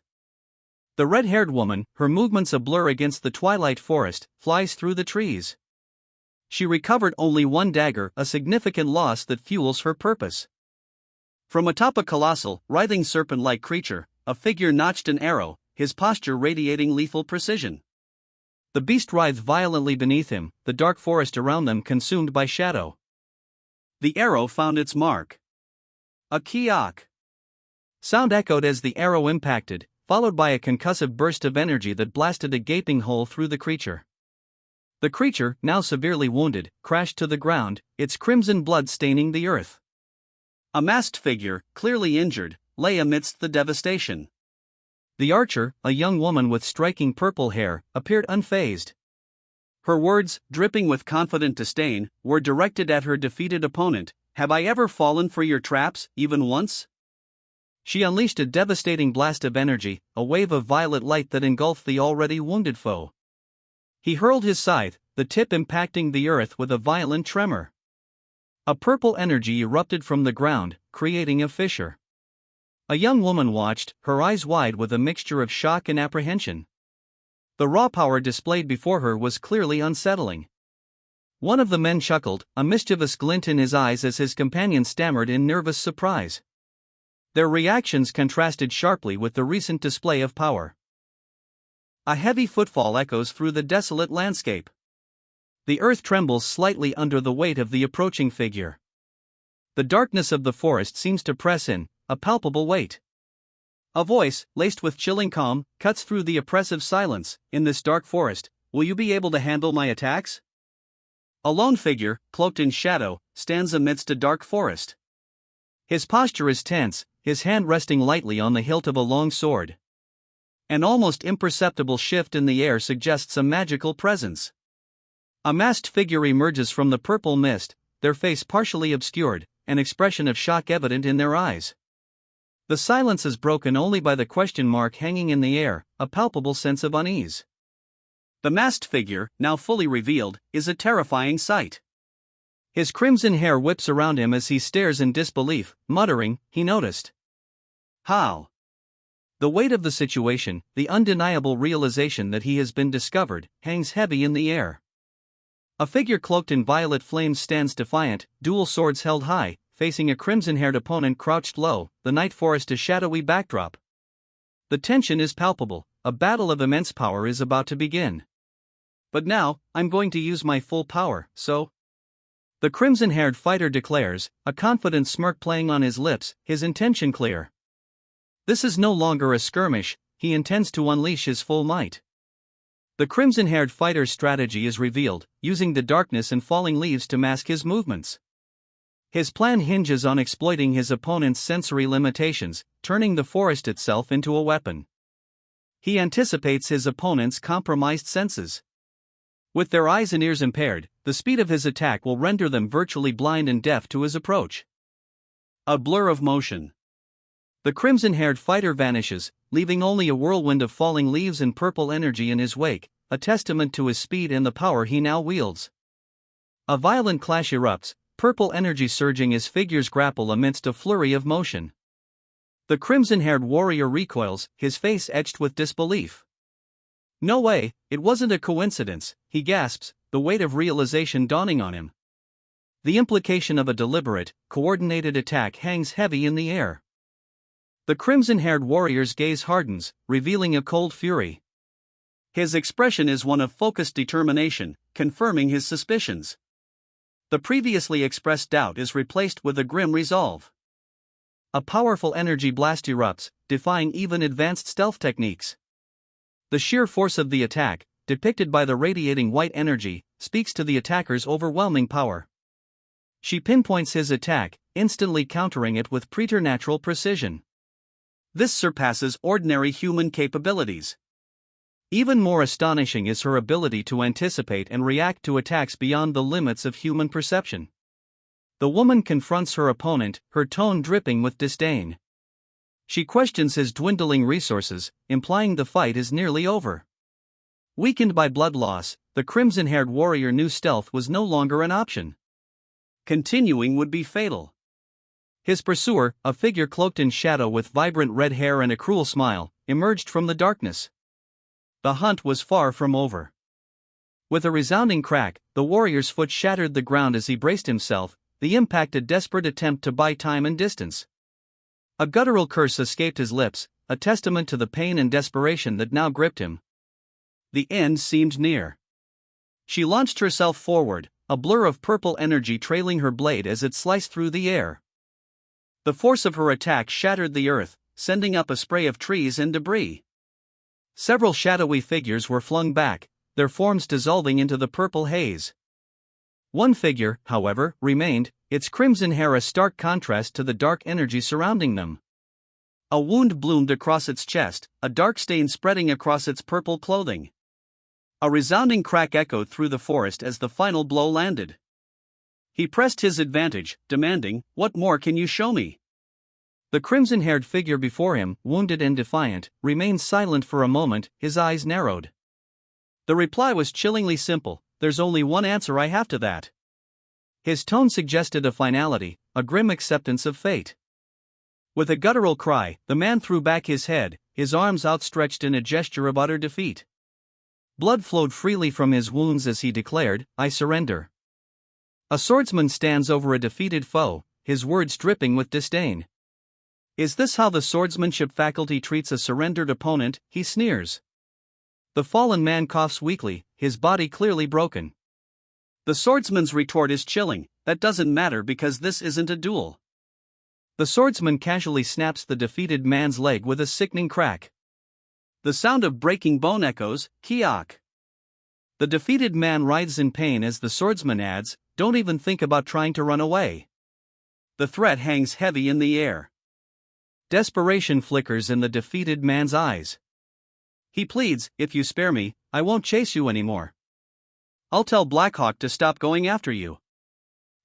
The red-haired woman, her movements a blur against the twilight forest, flies through the trees. She recovered only one dagger, a significant loss that fuels her purpose. From atop a colossal, writhing serpent-like creature, a figure notched an arrow, his posture radiating lethal precision. The beast writhed violently beneath him, the dark forest around them consumed by shadow. The arrow found its mark. A kiak. Sound echoed as the arrow impacted, followed by a concussive burst of energy that blasted a gaping hole through the creature. The creature, now severely wounded, crashed to the ground, its crimson blood staining the earth. A masked figure, clearly injured, lay amidst the devastation. The archer, a young woman with striking purple hair, appeared unfazed. Her words, dripping with confident disdain, were directed at her defeated opponent. Have I ever fallen for your traps, even once? She unleashed a devastating blast of energy, a wave of violet light that engulfed the already wounded foe. He hurled his scythe, the tip impacting the earth with a violent tremor. A purple energy erupted from the ground, creating a fissure. A young woman watched, her eyes wide with a mixture of shock and apprehension. The raw power displayed before her was clearly unsettling. One of the men chuckled, a mischievous glint in his eyes as his companion stammered in nervous surprise. Their reactions contrasted sharply with the recent display of power. A heavy footfall echoes through the desolate landscape. The earth trembles slightly under the weight of the approaching figure. The darkness of the forest seems to press in, a palpable weight. A voice, laced with chilling calm, cuts through the oppressive silence. In this dark forest, will you be able to handle my attacks? A lone figure, cloaked in shadow, stands amidst a dark forest. His posture is tense, his hand resting lightly on the hilt of a long sword. An almost imperceptible shift in the air suggests a magical presence. A masked figure emerges from the purple mist, their face partially obscured, an expression of shock evident in their eyes. The silence is broken only by the question mark hanging in the air, a palpable sense of unease. The masked figure, now fully revealed, is a terrifying sight. His crimson hair whips around him as he stares in disbelief, muttering, he noticed. How? The weight of the situation, the undeniable realization that he has been discovered, hangs heavy in the air. A figure cloaked in violet flames stands defiant, dual swords held high, facing a crimson-haired opponent crouched low, the night forest a shadowy backdrop. The tension is palpable, a battle of immense power is about to begin. But now, I'm going to use my full power, so... The crimson-haired fighter declares, a confident smirk playing on his lips, his intention clear. This is no longer a skirmish, he intends to unleash his full might. The crimson-haired fighter's strategy is revealed, using the darkness and falling leaves to mask his movements. His plan hinges on exploiting his opponent's sensory limitations, turning the forest itself into a weapon. He anticipates his opponent's compromised senses. With their eyes and ears impaired, the speed of his attack will render them virtually blind and deaf to his approach. A blur of motion. The crimson-haired fighter vanishes, leaving only a whirlwind of falling leaves and purple energy in his wake, a testament to his speed and the power he now wields. A violent clash erupts, purple energy surging as figures grapple amidst a flurry of motion. The crimson-haired warrior recoils, his face etched with disbelief. No way, it wasn't a coincidence, he gasps, the weight of realization dawning on him. The implication of a deliberate, coordinated attack hangs heavy in the air. The crimson-haired warrior's gaze hardens, revealing a cold fury. His expression is one of focused determination, confirming his suspicions. The previously expressed doubt is replaced with a grim resolve. A powerful energy blast erupts, defying even advanced stealth techniques. The sheer force of the attack, depicted by the radiating white energy, speaks to the attacker's overwhelming power. She pinpoints his attack, instantly countering it with preternatural precision. This surpasses ordinary human capabilities. Even more astonishing is her ability to anticipate and react to attacks beyond the limits of human perception. The woman confronts her opponent, her tone dripping with disdain. She questions his dwindling resources, implying the fight is nearly over. Weakened by blood loss, the crimson-haired warrior knew stealth was no longer an option. Continuing would be fatal. His pursuer, a figure cloaked in shadow with vibrant red hair and a cruel smile, emerged from the darkness. The hunt was far from over. With a resounding crack, the warrior's foot shattered the ground as he braced himself, the impact a desperate attempt to buy time and distance. A guttural curse escaped his lips, a testament to the pain and desperation that now gripped him. The end seemed near. She launched herself forward, a blur of purple energy trailing her blade as it sliced through the air. The force of her attack shattered the earth, sending up a spray of trees and debris. Several shadowy figures were flung back, their forms dissolving into the purple haze. One figure, however, remained, its crimson hair a stark contrast to the dark energy surrounding them. A wound bloomed across its chest, a dark stain spreading across its purple clothing. A resounding crack echoed through the forest as the final blow landed. He pressed his advantage, demanding, "What more can you show me?" The crimson-haired figure before him, wounded and defiant, remained silent for a moment, his eyes narrowed. The reply was chillingly simple: "There's only one answer I have to that." His tone suggested a finality, a grim acceptance of fate. With a guttural cry, the man threw back his head, his arms outstretched in a gesture of utter defeat. Blood flowed freely from his wounds as he declared, "I surrender." A swordsman stands over a defeated foe, his words dripping with disdain. "Is this how the swordsmanship faculty treats a surrendered opponent?" he sneers. The fallen man coughs weakly, his body clearly broken. The swordsman's retort is chilling: "That doesn't matter because this isn't a duel." The swordsman casually snaps the defeated man's leg with a sickening crack. The sound of breaking bone echoes, "Kiak." The defeated man writhes in pain as the swordsman adds, "Don't even think about trying to run away." The threat hangs heavy in the air. Desperation flickers in the defeated man's eyes. He pleads, "If you spare me, I won't chase you anymore. I'll tell Blackhawk to stop going after you."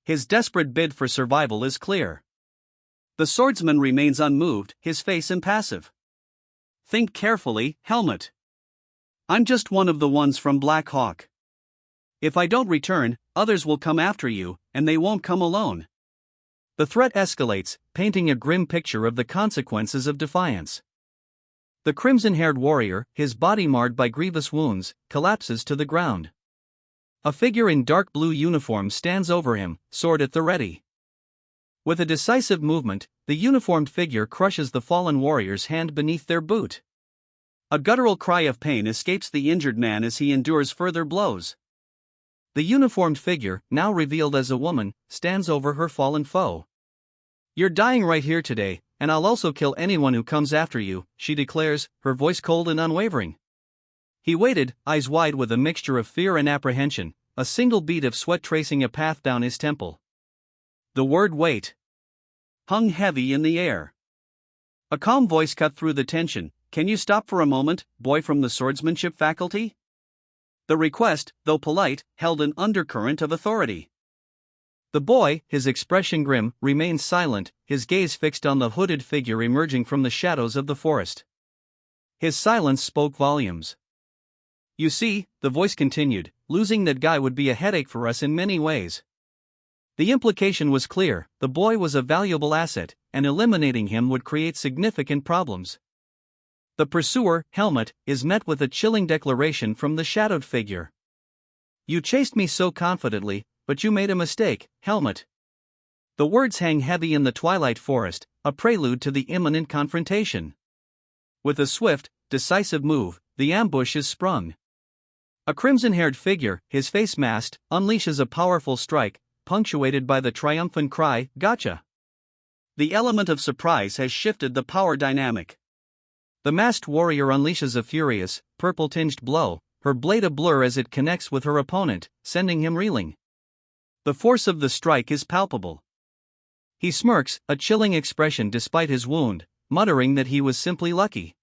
His desperate bid for survival is clear. The swordsman remains unmoved, his face impassive. "Think carefully, Helmet. I'm just one of the ones from Black Hawk. If I don't return, others will come after you, and they won't come alone." The threat escalates, painting a grim picture of the consequences of defiance. The crimson-haired warrior, his body marred by grievous wounds, collapses to the ground. A figure in dark blue uniform stands over him, sword at the ready. With a decisive movement, the uniformed figure crushes the fallen warrior's hand beneath their boot. A guttural cry of pain escapes the injured man as he endures further blows. The uniformed figure, now revealed as a woman, stands over her fallen foe. "You're dying right here today, and I'll also kill anyone who comes after you," she declares, her voice cold and unwavering. He waited, eyes wide with a mixture of fear and apprehension, a single bead of sweat tracing a path down his temple. The word "wait" hung heavy in the air. A calm voice cut through the tension: "Can you stop for a moment, boy from the swordsmanship faculty?" The request, though polite, held an undercurrent of authority. The boy, his expression grim, remained silent, his gaze fixed on the hooded figure emerging from the shadows of the forest. His silence spoke volumes. "You see," the voice continued, "losing that guy would be a headache for us in many ways." The implication was clear: the boy was a valuable asset, and eliminating him would create significant problems. The pursuer, Helmet, is met with a chilling declaration from the shadowed figure. "You chased me so confidently, but you made a mistake, Helmet." The words hang heavy in the twilight forest, a prelude to the imminent confrontation. With a swift, decisive move, the ambush is sprung. A crimson-haired figure, his face masked, unleashes a powerful strike, punctuated by the triumphant cry, "Gotcha!" The element of surprise has shifted the power dynamic. The masked warrior unleashes a furious, purple-tinged blow, her blade a blur as it connects with her opponent, sending him reeling. The force of the strike is palpable. He smirks, a chilling expression despite his wound, muttering that he was simply lucky.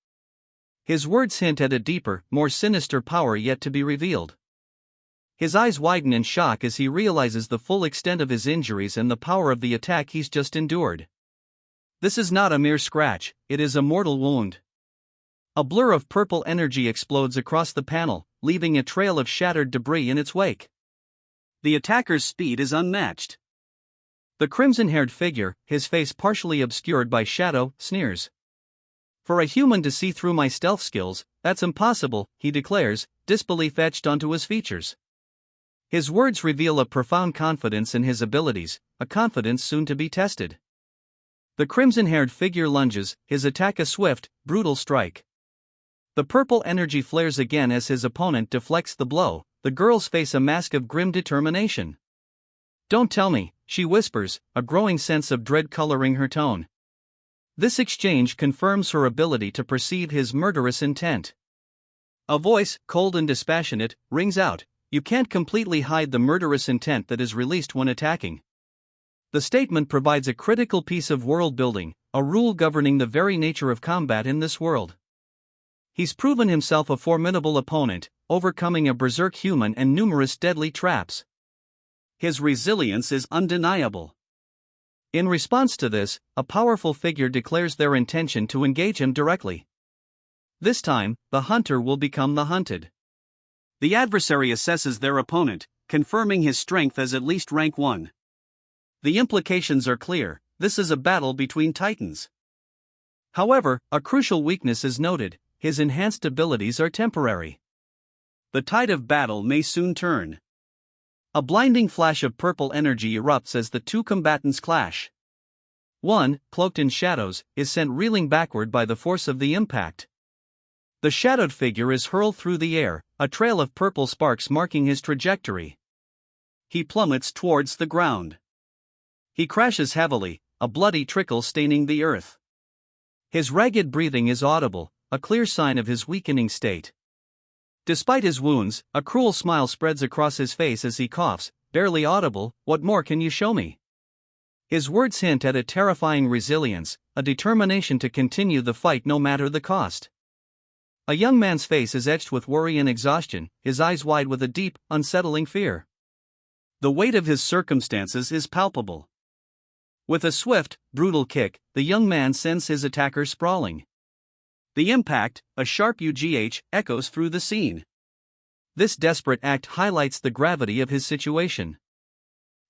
His words hint at a deeper, more sinister power yet to be revealed. His eyes widen in shock as he realizes the full extent of his injuries and the power of the attack he's just endured. This is not a mere scratch, it is a mortal wound. A blur of purple energy explodes across the panel, leaving a trail of shattered debris in its wake. The attacker's speed is unmatched. The crimson-haired figure, his face partially obscured by shadow, sneers. "For a human to see through my stealth skills, that's impossible," he declares, disbelief etched onto his features. His words reveal a profound confidence in his abilities, a confidence soon to be tested. The crimson-haired figure lunges, his attack a swift, brutal strike. The purple energy flares again as his opponent deflects the blow, the girl's face a mask of grim determination. "Don't tell me," she whispers, a growing sense of dread coloring her tone. This exchange confirms her ability to perceive his murderous intent. A voice, cold and dispassionate, rings out: "You can't completely hide the murderous intent that is released when attacking." The statement provides a critical piece of world building, a rule governing the very nature of combat in this world. He's proven himself a formidable opponent, overcoming a berserk human and numerous deadly traps. His resilience is undeniable. In response to this, a powerful figure declares their intention to engage him directly. This time, the hunter will become the hunted. The adversary assesses their opponent, confirming his strength as at least rank 1. The implications are clear: this is a battle between titans. However, a crucial weakness is noted: his enhanced abilities are temporary. The tide of battle may soon turn. A blinding flash of purple energy erupts as the two combatants clash. One, cloaked in shadows, is sent reeling backward by the force of the impact. The shadowed figure is hurled through the air, a trail of purple sparks marking his trajectory. He plummets towards the ground. He crashes heavily, a bloody trickle staining the earth. His ragged breathing is audible, a clear sign of his weakening state. Despite his wounds, a cruel smile spreads across his face as he coughs, barely audible. "What more can you show me?" His words hint at a terrifying resilience, a determination to continue the fight no matter the cost. A young man's face is etched with worry and exhaustion, his eyes wide with a deep, unsettling fear. The weight of his circumstances is palpable. With a swift, brutal kick, the young man sends his attacker sprawling. The impact, a sharp UGH, echoes through the scene. This desperate act highlights the gravity of his situation.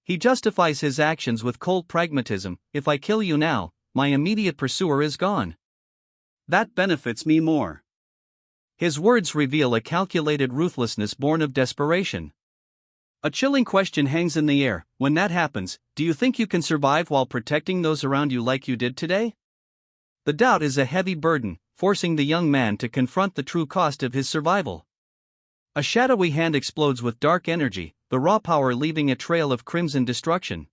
He justifies his actions with cold pragmatism: "If I kill you now, my immediate pursuer is gone. That benefits me more." His words reveal a calculated ruthlessness born of desperation. A chilling question hangs in the air: when that happens, do you think you can survive while protecting those around you like you did today? The doubt is a heavy burden, forcing the young man to confront the true cost of his survival. A shadowy hand explodes with dark energy, the raw power leaving a trail of crimson destruction.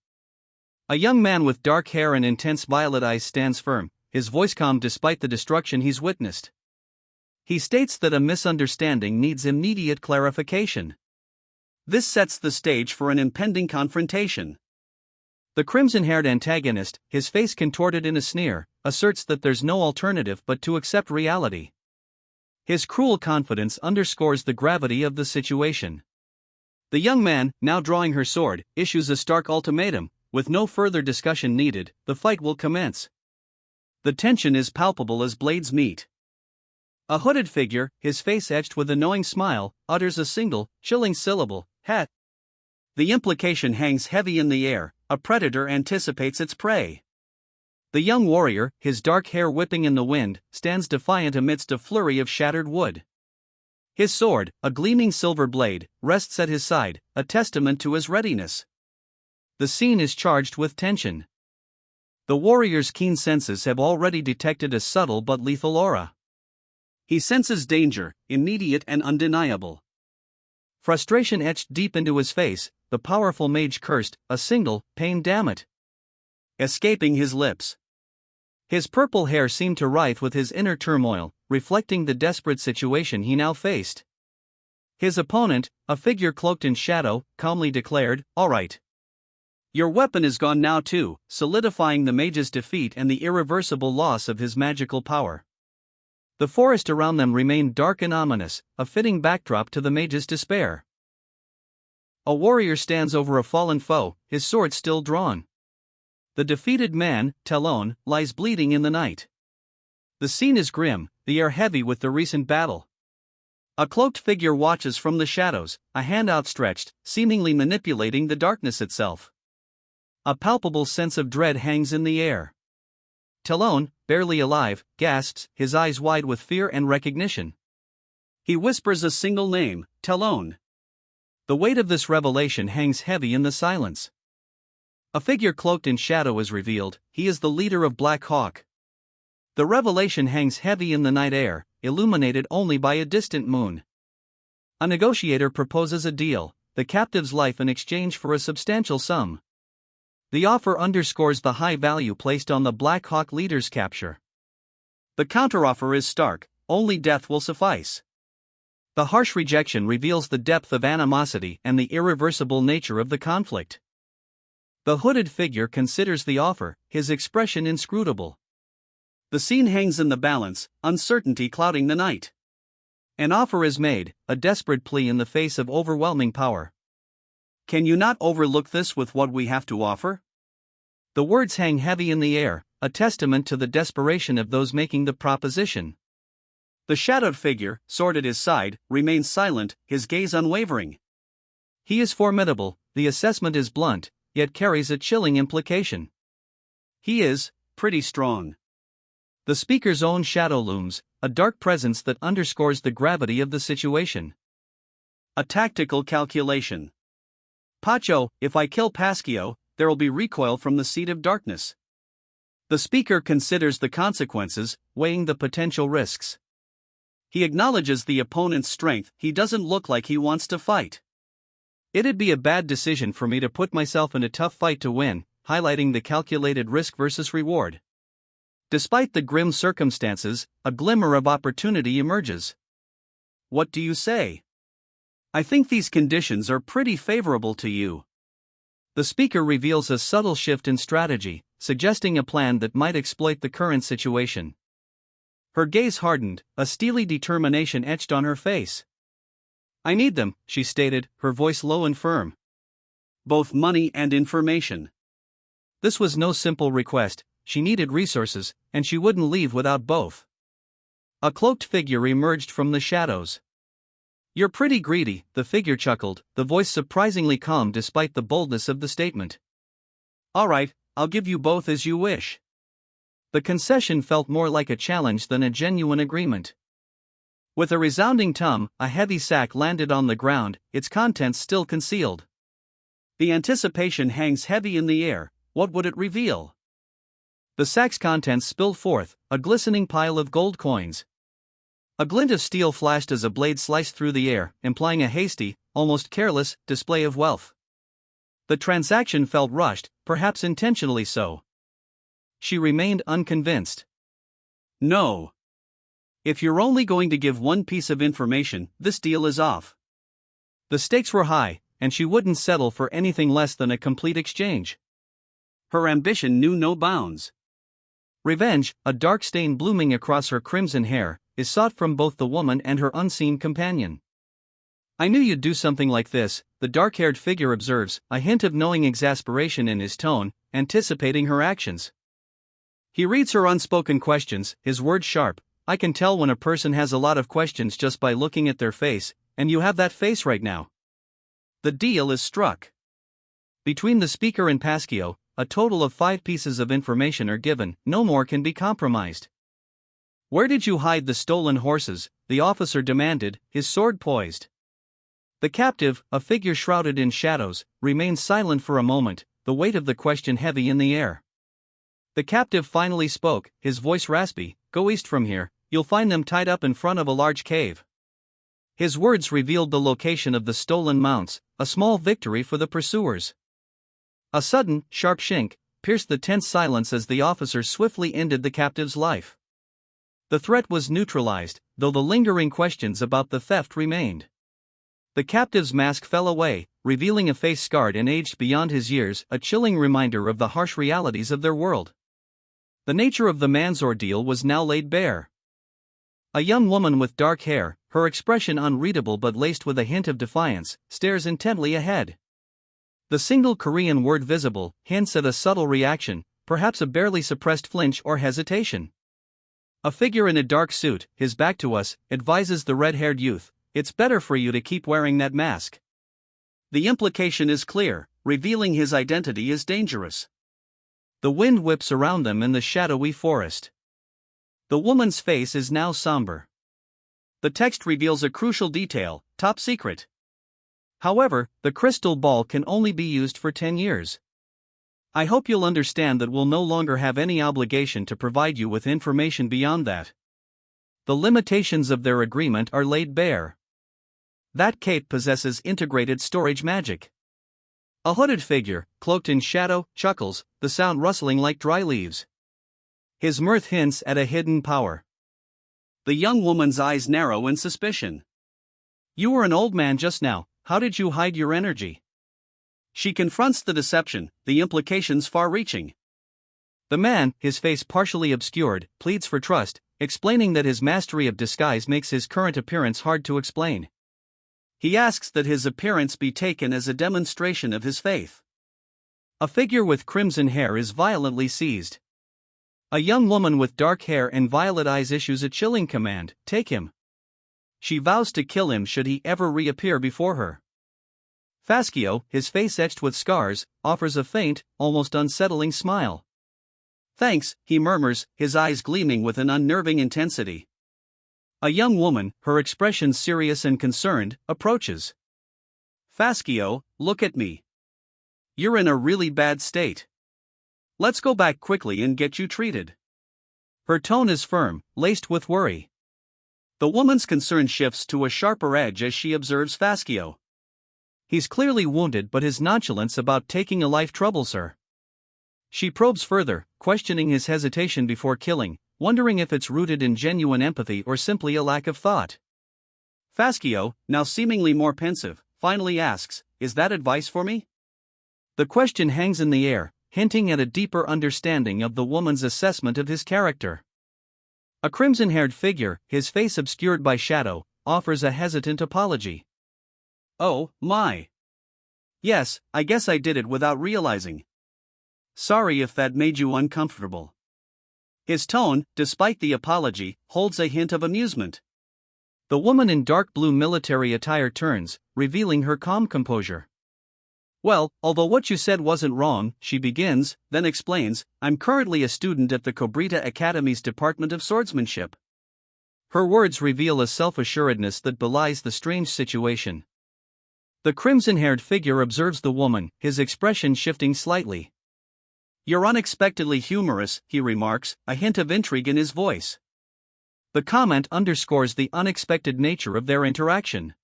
A young man with dark hair and intense violet eyes stands firm, his voice calm despite the destruction he's witnessed. He states that a misunderstanding needs immediate clarification. This sets the stage for an impending confrontation. The crimson-haired antagonist, his face contorted in a sneer, asserts that there's no alternative but to accept reality. His cruel confidence underscores the gravity of the situation. The young man, now drawing her sword, issues a stark ultimatum: with no further discussion needed, the fight will commence. The tension is palpable as blades meet. A hooded figure, his face etched with a knowing smile, utters a single, chilling syllable: "Het." The implication hangs heavy in the air: a predator anticipates its prey. The young warrior, his dark hair whipping in the wind, stands defiant amidst a flurry of shattered wood. His sword, a gleaming silver blade, rests at his side, a testament to his readiness. The scene is charged with tension. The warrior's keen senses have already detected a subtle but lethal aura. He senses danger, immediate and undeniable. Frustration etched deep into his face, the powerful mage cursed, a single, "Pain, damn it," escaping his lips. His purple hair seemed to writhe with his inner turmoil, reflecting the desperate situation he now faced. His opponent, a figure cloaked in shadow, calmly declared, "All right. Your weapon is gone now too," solidifying the mage's defeat and the irreversible loss of his magical power. The forest around them remained dark and ominous, a fitting backdrop to the mage's despair. A warrior stands over a fallen foe, his sword still drawn. The defeated man, Talon, lies bleeding in the night. The scene is grim, the air heavy with the recent battle. A cloaked figure watches from the shadows, a hand outstretched, seemingly manipulating the darkness itself. A palpable sense of dread hangs in the air. Talon, barely alive, gasps, his eyes wide with fear and recognition. He whispers a single name: Talon. The weight of this revelation hangs heavy in the silence. A figure cloaked in shadow is revealed: he is the leader of Black Hawk. The revelation hangs heavy in the night air, illuminated only by a distant moon. A negotiator proposes a deal: the captive's life in exchange for a substantial sum. The offer underscores the high value placed on the Black Hawk leader's capture. The counteroffer is stark: only death will suffice. The harsh rejection reveals the depth of animosity and the irreversible nature of the conflict. The hooded figure considers the offer, his expression inscrutable. The scene hangs in the balance, uncertainty clouding the night. An offer is made, a desperate plea in the face of overwhelming power. Can you not overlook this with what we have to offer? The words hang heavy in the air, a testament to the desperation of those making the proposition. The shadowed figure, sword at his side, remains silent, his gaze unwavering. He is formidable, the assessment is blunt, yet carries a chilling implication. He is pretty strong. The speaker's own shadow looms, a dark presence that underscores the gravity of the situation. A tactical calculation. Pacho, if I kill Pasquio, there'll be recoil from the seat of darkness. The speaker considers the consequences, weighing the potential risks. He acknowledges the opponent's strength, he doesn't look like he wants to fight. It'd be a bad decision for me to put myself in a tough fight to win, highlighting the calculated risk versus reward. Despite the grim circumstances, a glimmer of opportunity emerges. What do you say? I think these conditions are pretty favorable to you. The speaker reveals a subtle shift in strategy, suggesting a plan that might exploit the current situation. Her gaze hardened, a steely determination etched on her face. I need them, she stated, her voice low and firm. Both money and information. This was no simple request, she needed resources, and she wouldn't leave without both. A cloaked figure emerged from the shadows. You're pretty greedy, the figure chuckled, the voice surprisingly calm despite the boldness of the statement. All right, I'll give you both as you wish. The concession felt more like a challenge than a genuine agreement. With a resounding tum, a heavy sack landed on the ground, its contents still concealed. The anticipation hangs heavy in the air, what would it reveal? The sack's contents spilled forth, a glistening pile of gold coins. A glint of steel flashed as a blade sliced through the air, implying a hasty, almost careless, display of wealth. The transaction felt rushed, perhaps intentionally so. She remained unconvinced. No. If you're only going to give one piece of information, this deal is off. The stakes were high, and she wouldn't settle for anything less than a complete exchange. Her ambition knew no bounds. Revenge, a dark stain blooming across her crimson hair, is sought from both the woman and her unseen companion. I knew you'd do something like this, the dark-haired figure observes, a hint of knowing exasperation in his tone, anticipating her actions. He reads her unspoken questions, his words sharp. I can tell when a person has a lot of questions just by looking at their face, and you have that face right now. The deal is struck. Between the speaker and Pasquio, a total of 5 pieces of information are given, no more can be compromised. Where did you hide the stolen horses? The officer demanded, his sword poised. The captive, a figure shrouded in shadows, remained silent for a moment, the weight of the question heavy in the air. The captive finally spoke, his voice raspy, Go east from here, you'll find them tied up in front of a large cave. His words revealed the location of the stolen mounts, a small victory for the pursuers. A sudden, sharp shink pierced the tense silence as the officer swiftly ended the captive's life. The threat was neutralized, though the lingering questions about the theft remained. The captive's mask fell away, revealing a face scarred and aged beyond his years, a chilling reminder of the harsh realities of their world. The nature of the man's ordeal was now laid bare. A young woman with dark hair, her expression unreadable but laced with a hint of defiance, stares intently ahead. The single Korean word visible hints at a subtle reaction, perhaps a barely suppressed flinch or hesitation. A figure in a dark suit, his back to us, advises the red-haired youth, it's better for you to keep wearing that mask. The implication is clear, revealing his identity is dangerous. The wind whips around them in the shadowy forest. The woman's face is now somber. The text reveals a crucial detail, top secret. However, the crystal ball can only be used for 10 years. I hope you'll understand that we'll no longer have any obligation to provide you with information beyond that. The limitations of their agreement are laid bare. That cape possesses integrated storage magic. A hooded figure, cloaked in shadow, chuckles, the sound rustling like dry leaves. His mirth hints at a hidden power. The young woman's eyes narrow in suspicion. You were an old man just now, how did you hide your energy? She confronts the deception, the implications far-reaching. The man, his face partially obscured, pleads for trust, explaining that his mastery of disguise makes his current appearance hard to explain. He asks that his appearance be taken as a demonstration of his faith. A figure with crimson hair is violently seized. A young woman with dark hair and violet eyes issues a chilling command, "Take him." She vows to kill him should he ever reappear before her. Fascio, his face etched with scars, offers a faint, almost unsettling smile. "Thanks," he murmurs, his eyes gleaming with an unnerving intensity. A young woman, her expression serious and concerned, approaches. "Fascio, look at me. You're in a really bad state. Let's go back quickly and get you treated." Her tone is firm, laced with worry. The woman's concern shifts to a sharper edge as she observes Fascio. He's clearly wounded, but his nonchalance about taking a life troubles her. She probes further, questioning his hesitation before killing, wondering if it's rooted in genuine empathy or simply a lack of thought. Fascio, now seemingly more pensive, finally asks, "Is that advice for me?" The question hangs in the air, hinting at a deeper understanding of the woman's assessment of his character. A crimson-haired figure, his face obscured by shadow, offers a hesitant apology. "Oh, my. Yes, I guess I did it without realizing. Sorry if that made you uncomfortable." His tone, despite the apology, holds a hint of amusement. The woman in dark blue military attire turns, revealing her calm composure. "Well, although what you said wasn't wrong," she begins, then explains, "I'm currently a student at the Kobrita Academy's Department of Swordsmanship." Her words reveal a self-assuredness that belies the strange situation. The crimson-haired figure observes the woman, his expression shifting slightly. "You're unexpectedly humorous," he remarks, a hint of intrigue in his voice. The comment underscores the unexpected nature of their interaction.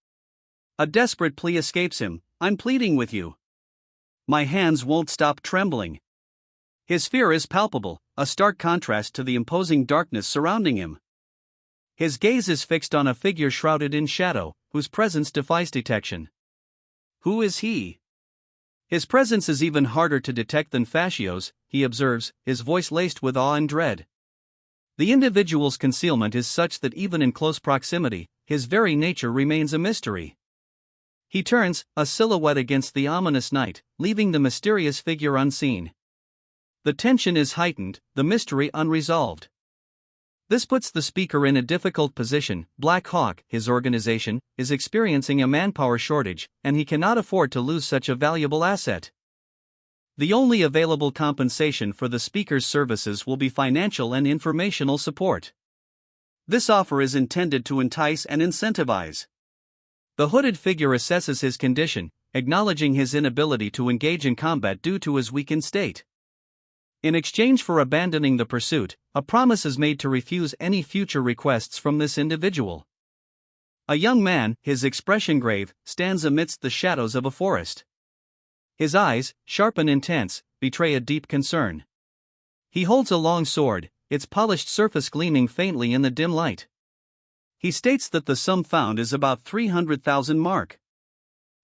A desperate plea escapes him, "I'm pleading with you. My hands won't stop trembling." His fear is palpable, a stark contrast to the imposing darkness surrounding him. His gaze is fixed on a figure shrouded in shadow, whose presence defies detection. Who is he? His presence is even harder to detect than Fascio's, he observes, his voice laced with awe and dread. The individual's concealment is such that even in close proximity, his very nature remains a mystery. He turns, a silhouette against the ominous night, leaving the mysterious figure unseen. The tension is heightened, the mystery unresolved. This puts the speaker in a difficult position. Black Hawk, his organization, is experiencing a manpower shortage, and he cannot afford to lose such a valuable asset. The only available compensation for the speaker's services will be financial and informational support. This offer is intended to entice and incentivize. The hooded figure assesses his condition, acknowledging his inability to engage in combat due to his weakened state. In exchange for abandoning the pursuit, a promise is made to refuse any future requests from this individual. A young man, his expression grave, stands amidst the shadows of a forest. His eyes, sharp and intense, betray a deep concern. He holds a long sword, its polished surface gleaming faintly in the dim light. He states that the sum found is about 300,000 mark.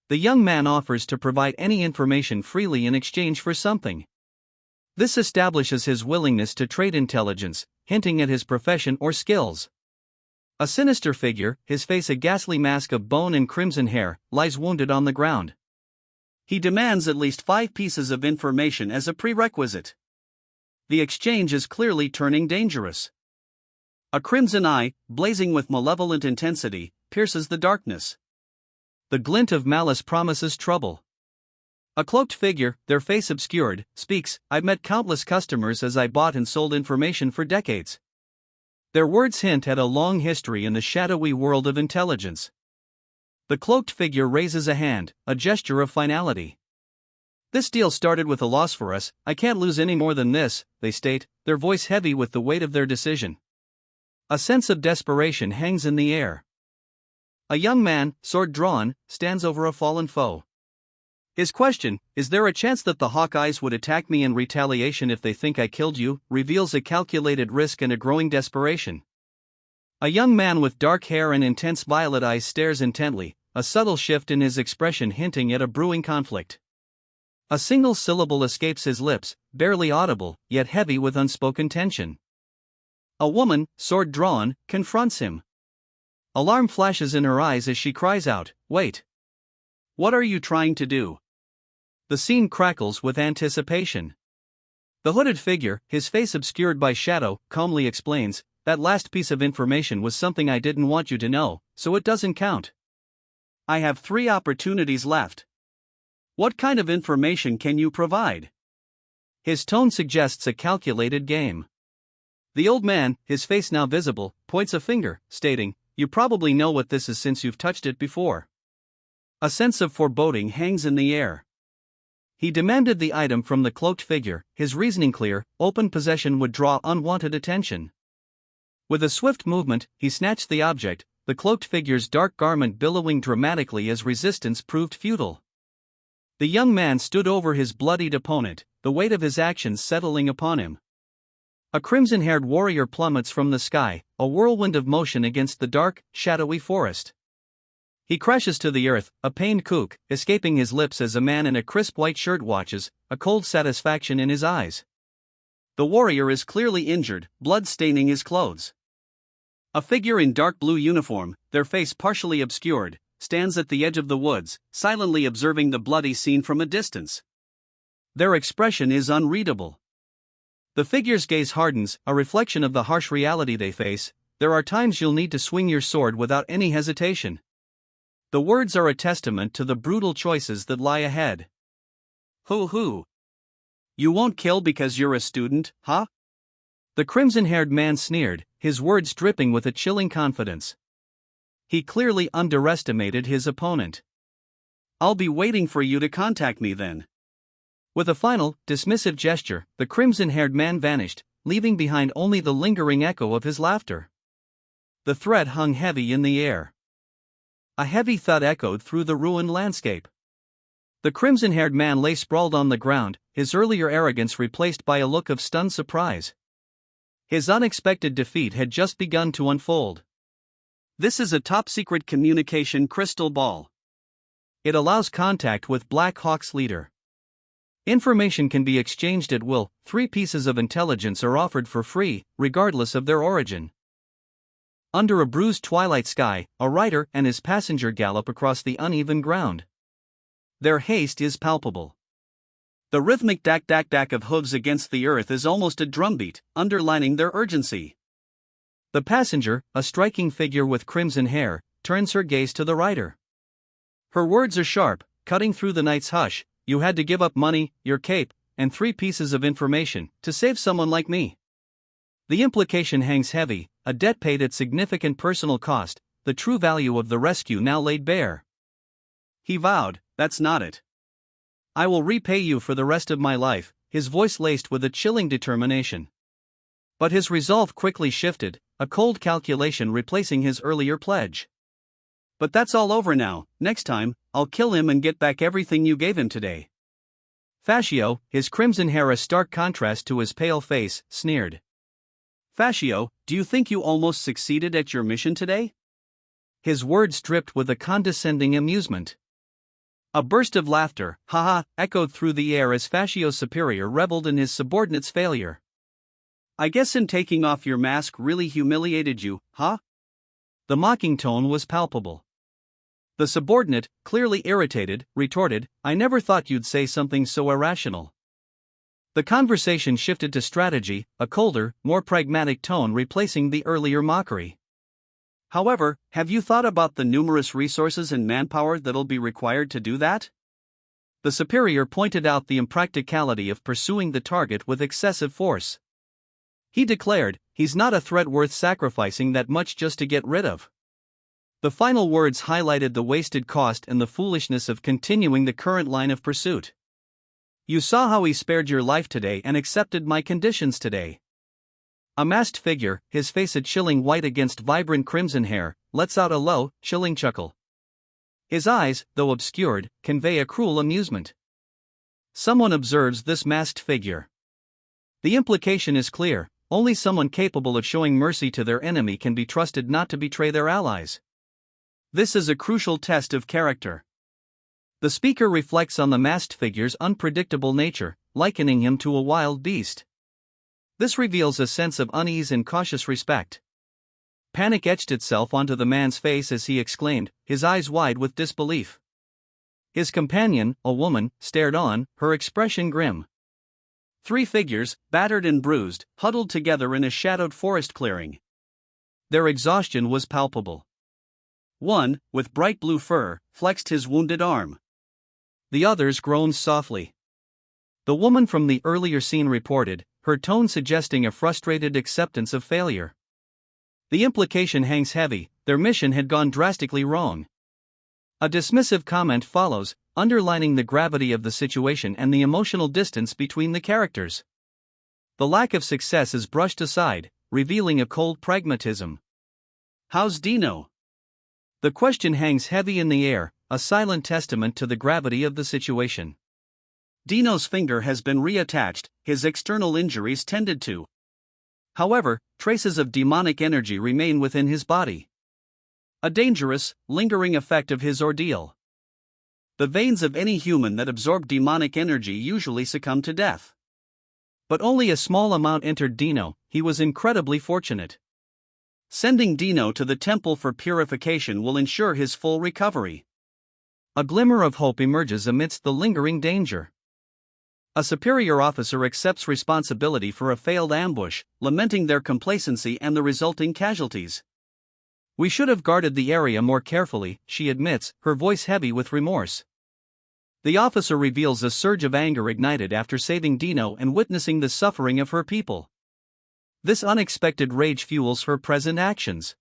The young man offers to provide any information freely in exchange for something. This establishes his willingness to trade intelligence, hinting at his profession or skills. A sinister figure, his face a ghastly mask of bone and crimson hair, lies wounded on the ground. He demands at least 5 pieces of information as a prerequisite. The exchange is clearly turning dangerous. A crimson eye, blazing with malevolent intensity, pierces the darkness. The glint of malice promises trouble. A cloaked figure, their face obscured, speaks, "I've met countless customers as I bought and sold information for decades." Their words hint at a long history in the shadowy world of intelligence. The cloaked figure raises a hand, a gesture of finality. "This deal started with a loss for us, I can't lose any more than this," they state, their voice heavy with the weight of their decision. A sense of desperation hangs in the air. A young man, sword drawn, stands over a fallen foe. His question, "Is there a chance that the Hawkeyes would attack me in retaliation if they think I killed you?" reveals a calculated risk and a growing desperation. A young man with dark hair and intense violet eyes stares intently, a subtle shift in his expression hinting at a brewing conflict. A single syllable escapes his lips, barely audible, yet heavy with unspoken tension. A woman, sword drawn, confronts him. Alarm flashes in her eyes as she cries out, "Wait! What are you trying to do?" The scene crackles with anticipation. The hooded figure, his face obscured by shadow, calmly explains, "That last piece of information was something I didn't want you to know, so it doesn't count. I have 3 opportunities left. What kind of information can you provide?" His tone suggests a calculated game. The old man, his face now visible, points a finger, stating, "You probably know what this is since you've touched it before." A sense of foreboding hangs in the air. He demanded the item from the cloaked figure, his reasoning clear: open possession would draw unwanted attention. With a swift movement, he snatched the object, the cloaked figure's dark garment billowing dramatically as resistance proved futile. The young man stood over his bloodied opponent, the weight of his actions settling upon him. A crimson-haired warrior plummets from the sky, a whirlwind of motion against the dark, shadowy forest. He crashes to the earth, a pained kook, escaping his lips as a man in a crisp white shirt watches, a cold satisfaction in his eyes. The warrior is clearly injured, blood staining his clothes. A figure in dark blue uniform, their face partially obscured, stands at the edge of the woods, silently observing the bloody scene from a distance. Their expression is unreadable. The figure's gaze hardens, a reflection of the harsh reality they face. "There are times you'll need to swing your sword without any hesitation." The words are a testament to the brutal choices that lie ahead. Hoo! You won't kill because you're a student, huh? The crimson-haired man sneered, his words dripping with a chilling confidence. He clearly underestimated his opponent. "I'll be waiting for you to contact me then." With a final, dismissive gesture, the crimson-haired man vanished, leaving behind only the lingering echo of his laughter. The threat hung heavy in the air. A heavy thud echoed through the ruined landscape. The crimson-haired man lay sprawled on the ground, his earlier arrogance replaced by a look of stunned surprise. His unexpected defeat had just begun to unfold. This is a top-secret communication crystal ball. It allows contact with Black Hawk's leader. Information can be exchanged at will. 3 pieces of intelligence are offered for free, regardless of their origin. Under a bruised twilight sky, a rider and his passenger gallop across the uneven ground. Their haste is palpable. The rhythmic dak-dak-dak of hooves against the earth is almost a drumbeat, underlining their urgency. The passenger, a striking figure with crimson hair, turns her gaze to the rider. Her words are sharp, cutting through the night's hush. "You had to give up money, your cape, and 3 pieces of information to save someone like me." The implication hangs heavy, a debt paid at significant personal cost, the true value of the rescue now laid bare. He vowed, "That's not it. I will repay you for the rest of my life," his voice laced with a chilling determination. But his resolve quickly shifted, a cold calculation replacing his earlier pledge. "But that's all over now. Next time, I'll kill him and get back everything you gave him today." Fascio, his crimson hair a stark contrast to his pale face, sneered. "Fascio, do you think you almost succeeded at your mission today?" His words dripped with a condescending amusement. A burst of laughter, "Ha-ha," echoed through the air as Fascio's superior reveled in his subordinate's failure. "I guess in taking off your mask really humiliated you, huh?" The mocking tone was palpable. The subordinate, clearly irritated, retorted, "I never thought you'd say something so irrational." The conversation shifted to strategy, a colder, more pragmatic tone replacing the earlier mockery. "However, have you thought about the numerous resources and manpower that'll be required to do that?" The superior pointed out the impracticality of pursuing the target with excessive force. He declared, "He's not a threat worth sacrificing that much just to get rid of." The final words highlighted the wasted cost and the foolishness of continuing the current line of pursuit. "You saw how he spared your life today and accepted my conditions today." A masked figure, his face a chilling white against vibrant crimson hair, lets out a low, chilling chuckle. His eyes, though obscured, convey a cruel amusement. Someone observes this masked figure. The implication is clear: only someone capable of showing mercy to their enemy can be trusted not to betray their allies. This is a crucial test of character. The speaker reflects on the masked figure's unpredictable nature, likening him to a wild beast. This reveals a sense of unease and cautious respect. Panic etched itself onto the man's face as he exclaimed, his eyes wide with disbelief. His companion, a woman, stared on, her expression grim. 3 figures, battered and bruised, huddled together in a shadowed forest clearing. Their exhaustion was palpable. One, with bright blue fur, flexed his wounded arm. The others groaned softly. The woman from the earlier scene reported, her tone suggesting a frustrated acceptance of failure. The implication hangs heavy, their mission had gone drastically wrong. A dismissive comment follows, underlining the gravity of the situation and the emotional distance between the characters. The lack of success is brushed aside, revealing a cold pragmatism. How's Dino? The question hangs heavy in the air, a silent testament to the gravity of the situation. Dino's finger has been reattached, his external injuries tended to. However, traces of demonic energy remain within his body. A dangerous, lingering effect of his ordeal. The veins of any human that absorb demonic energy usually succumb to death. But only a small amount entered Dino. He was incredibly fortunate. Sending Dino to the temple for purification will ensure his full recovery. A glimmer of hope emerges amidst the lingering danger. A superior officer accepts responsibility for a failed ambush, lamenting their complacency and the resulting casualties. We should have guarded the area more carefully, she admits, her voice heavy with remorse. The officer reveals a surge of anger ignited after saving Dino and witnessing the suffering of her people. This unexpected rage fuels her present actions.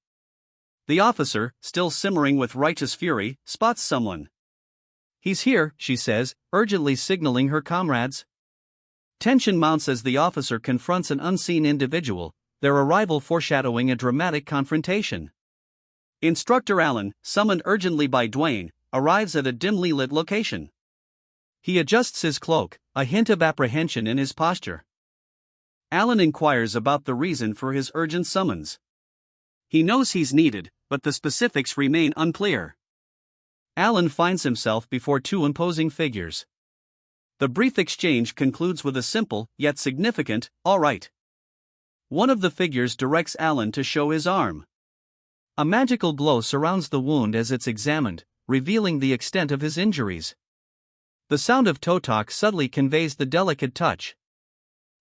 The officer, still simmering with righteous fury, spots someone. He's here, she says, urgently signaling her comrades. Tension mounts as the officer confronts an unseen individual, their arrival foreshadowing a dramatic confrontation. Instructor Alan, summoned urgently by Dwayne, arrives at a dimly lit location. He adjusts his cloak, a hint of apprehension in his posture. Alan inquires about the reason for his urgent summons. He knows he's needed, but the specifics remain unclear. Alan finds himself before 2 imposing figures. The brief exchange concludes with a simple, yet significant, "All right." One of the figures directs Alan to show his arm. A magical glow surrounds the wound as it's examined, revealing the extent of his injuries. The sound of toe talk subtly conveys the delicate touch.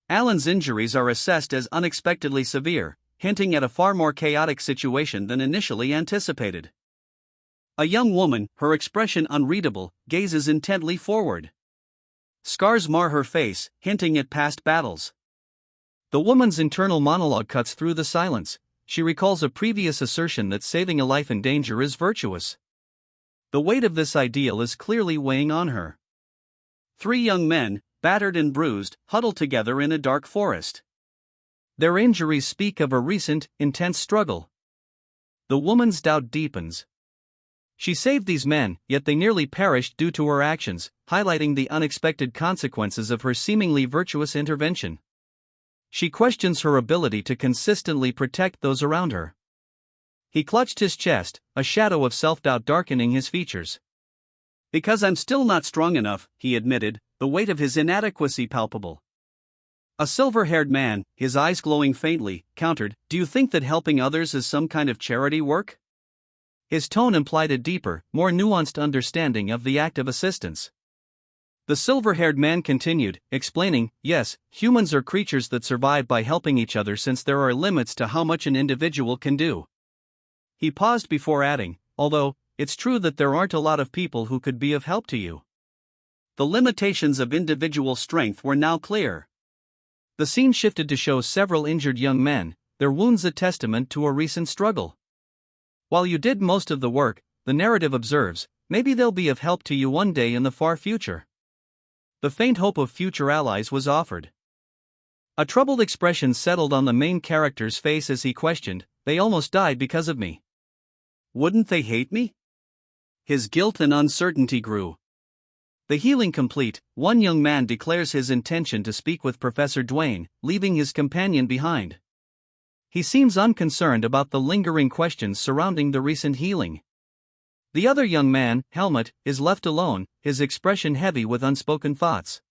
Alan's injuries are assessed as unexpectedly severe, hinting at a far more chaotic situation than initially anticipated. A young woman, her expression unreadable, gazes intently forward. Scars mar her face, hinting at past battles. The woman's internal monologue cuts through the silence. She recalls a previous assertion that saving a life in danger is virtuous. The weight of this ideal is clearly weighing on her. 3 young men, battered and bruised, huddle together in a dark forest. Their injuries speak of a recent, intense struggle. The woman's doubt deepens. She saved these men, yet they nearly perished due to her actions, highlighting the unexpected consequences of her seemingly virtuous intervention. She questions her ability to consistently protect those around her. He clutched his chest, a shadow of self-doubt darkening his features. "Because I'm still not strong enough," he admitted, the weight of his inadequacy palpable. A silver-haired man, his eyes glowing faintly, countered, "Do you think that helping others is some kind of charity work?" His tone implied a deeper, more nuanced understanding of the act of assistance. The silver-haired man continued, explaining, "Yes, humans are creatures that survive by helping each other since there are limits to how much an individual can do." He paused before adding, "Although, it's true that there aren't a lot of people who could be of help to you." The limitations of individual strength were now clear. The scene shifted to show several injured young men, their wounds a testament to a recent struggle. "While you did most of the work," the narrative observes, "maybe they'll be of help to you one day in the far future." The faint hope of future allies was offered. A troubled expression settled on the main character's face as he questioned, "They almost died because of me. Wouldn't they hate me?" His guilt and uncertainty grew. The healing complete, one young man declares his intention to speak with Professor Dwayne, leaving his companion behind. He seems unconcerned about the lingering questions surrounding the recent healing. The other young man, Helmut, is left alone, his expression heavy with unspoken thoughts.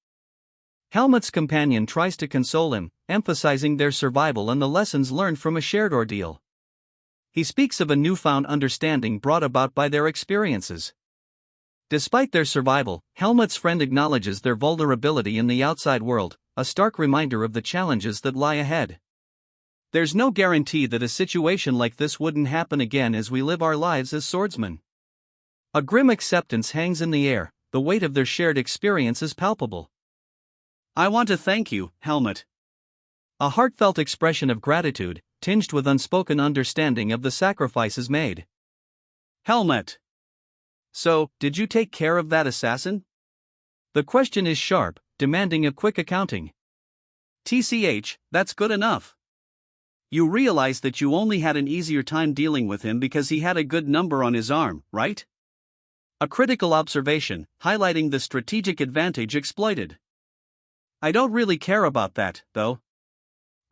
Helmut's companion tries to console him, emphasizing their survival and the lessons learned from a shared ordeal. He speaks of a newfound understanding brought about by their experiences. Despite their survival, Helmut's friend acknowledges their vulnerability in the outside world, a stark reminder of the challenges that lie ahead. There's no guarantee that a situation like this wouldn't happen again as we live our lives as swordsmen. A grim acceptance hangs in the air, the weight of their shared experience is palpable. I want to thank you, Helmut. A heartfelt expression of gratitude, tinged with unspoken understanding of the sacrifices made. Helmut. So, did you take care of that assassin? The question is sharp, demanding a quick accounting. TCH, that's good enough. You realize that you only had an easier time dealing with him because he had a good number on his arm, right? A critical observation, highlighting the strategic advantage exploited. I don't really care about that, though.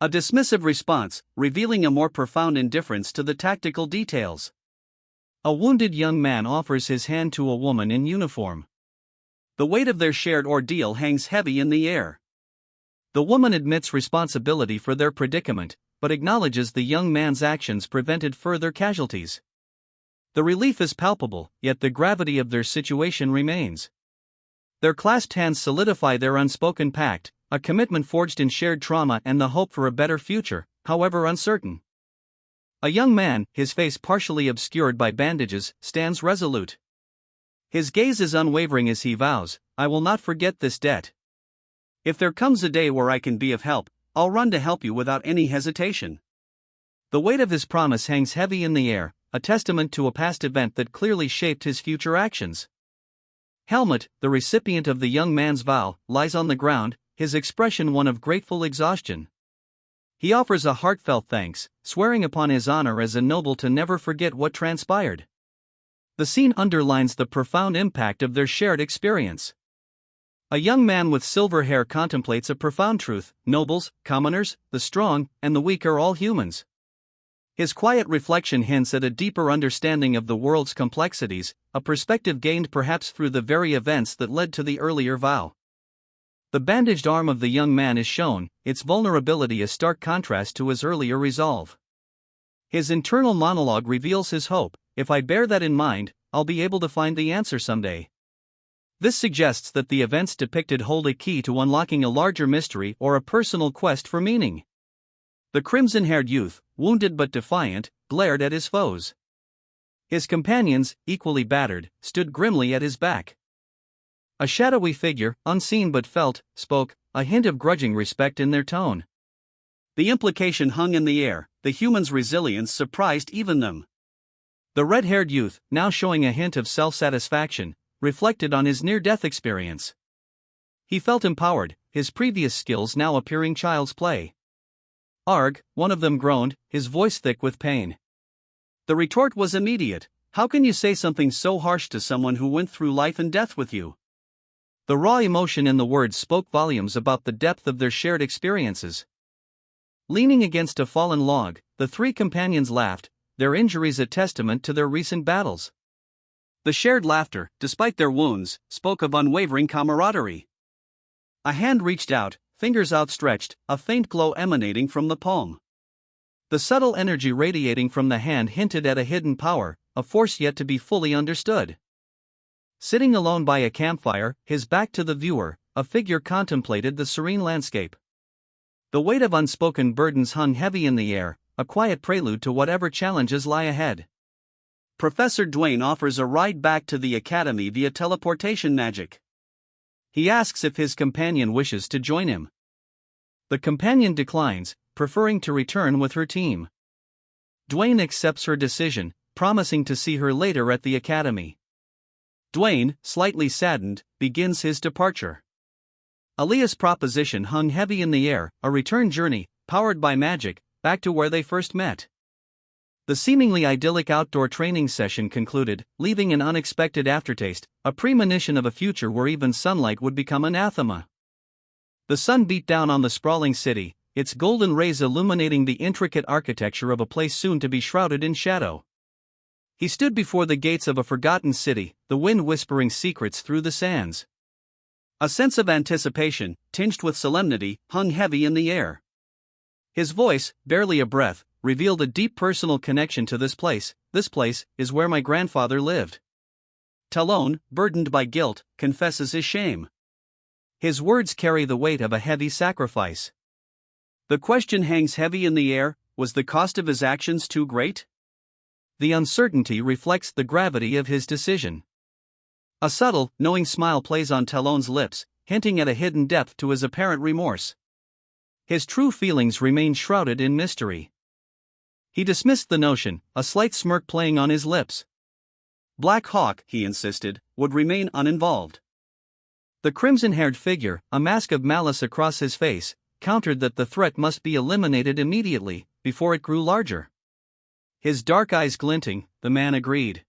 A dismissive response, revealing a more profound indifference to the tactical details. A wounded young man offers his hand to a woman in uniform. The weight of their shared ordeal hangs heavy in the air. The woman admits responsibility for their predicament, but acknowledges the young man's actions prevented further casualties. The relief is palpable, yet the gravity of their situation remains. Their clasped hands solidify their unspoken pact, a commitment forged in shared trauma and the hope for a better future, however uncertain. A young man, his face partially obscured by bandages, stands resolute. His gaze is unwavering as he vows, I will not forget this debt. If there comes a day where I can be of help, I'll run to help you without any hesitation. The weight of his promise hangs heavy in the air, a testament to a past event that clearly shaped his future actions. Helmut, the recipient of the young man's vow, lies on the ground, his expression one of grateful exhaustion. He offers a heartfelt thanks, swearing upon his honor as a noble to never forget what transpired. The scene underlines the profound impact of their shared experience. A young man with silver hair contemplates a profound truth: nobles, commoners, the strong, and the weak are all humans. His quiet reflection hints at a deeper understanding of the world's complexities, a perspective gained perhaps through the very events that led to the earlier vow. The bandaged arm of the young man is shown, its vulnerability a stark contrast to his earlier resolve. His internal monologue reveals his hope: if I bear that in mind, I'll be able to find the answer someday. This suggests that the events depicted hold a key to unlocking a larger mystery or a personal quest for meaning. The crimson-haired youth, wounded but defiant, glared at his foes. His companions, equally battered, stood grimly at his back. A shadowy figure, unseen but felt, spoke, a hint of grudging respect in their tone. The implication hung in the air, the human's resilience surprised even them. The red-haired youth, now showing a hint of self-satisfaction, reflected on his near-death experience. He felt empowered, his previous skills now appearing child's play. Arg, one of them groaned, his voice thick with pain. The retort was immediate: how can you say something so harsh to someone who went through life and death with you? The raw emotion in the words spoke volumes about the depth of their shared experiences. Leaning against a fallen log, the three companions laughed, their injuries a testament to their recent battles. The shared laughter, despite their wounds, spoke of unwavering camaraderie. A hand reached out, fingers outstretched, a faint glow emanating from the palm. The subtle energy radiating from the hand hinted at a hidden power, a force yet to be fully understood. Sitting alone by a campfire, his back to the viewer, a figure contemplated the serene landscape. The weight of unspoken burdens hung heavy in the air, a quiet prelude to whatever challenges lie ahead. Professor Dwayne offers a ride back to the academy via teleportation magic. He asks if his companion wishes to join him. The companion declines, preferring to return with her team. Dwayne accepts her decision, promising to see her later at the academy. Dwayne, slightly saddened, begins his departure. Aaliyah's proposition hung heavy in the air, a return journey, powered by magic, back to where they first met. The seemingly idyllic outdoor training session concluded, leaving an unexpected aftertaste, a premonition of a future where even sunlight would become anathema. The sun beat down on the sprawling city, its golden rays illuminating the intricate architecture of a place soon to be shrouded in shadow. He stood before the gates of a forgotten city, the wind whispering secrets through the sands. A sense of anticipation, tinged with solemnity, hung heavy in the air. His voice, barely a breath, revealed a deep personal connection to this place. This place is where my grandfather lived. Talon, burdened by guilt, confesses his shame. His words carry the weight of a heavy sacrifice. The question hangs heavy in the air: was the cost of his actions too great? The uncertainty reflects the gravity of his decision. A subtle, knowing smile plays on Talon's lips, hinting at a hidden depth to his apparent remorse. His true feelings remain shrouded in mystery. He dismissed the notion, a slight smirk playing on his lips. Black Hawk, he insisted, would remain uninvolved. The crimson-haired figure, a mask of malice across his face, countered that the threat must be eliminated immediately, before it grew larger. His dark eyes glinting, the man agreed.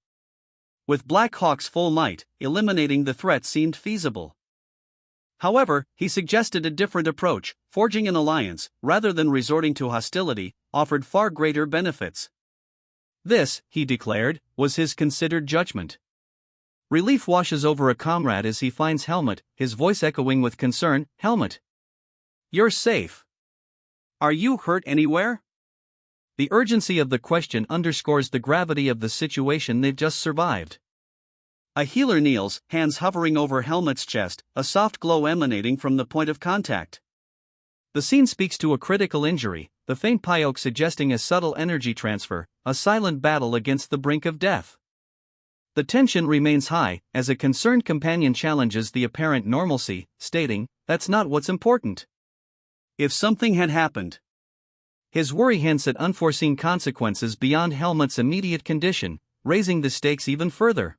With Black Hawk's full might, eliminating the threat seemed feasible. However, he suggested a different approach: forging an alliance, rather than resorting to hostility, offered far greater benefits. This, he declared, was his considered judgment. Relief washes over a comrade as he finds Helmut, his voice echoing with concern. Helmut, you're safe. Are you hurt anywhere? The urgency of the question underscores the gravity of the situation they've just survived. A healer kneels, hands hovering over Helmut's chest, a soft glow emanating from the point of contact. The scene speaks to a critical injury, the faint pyoke suggesting a subtle energy transfer, a silent battle against the brink of death. The tension remains high, as a concerned companion challenges the apparent normalcy, stating, "That's not what's important. If something had happened." His worry hints at unforeseen consequences beyond Helmut's immediate condition, raising the stakes even further.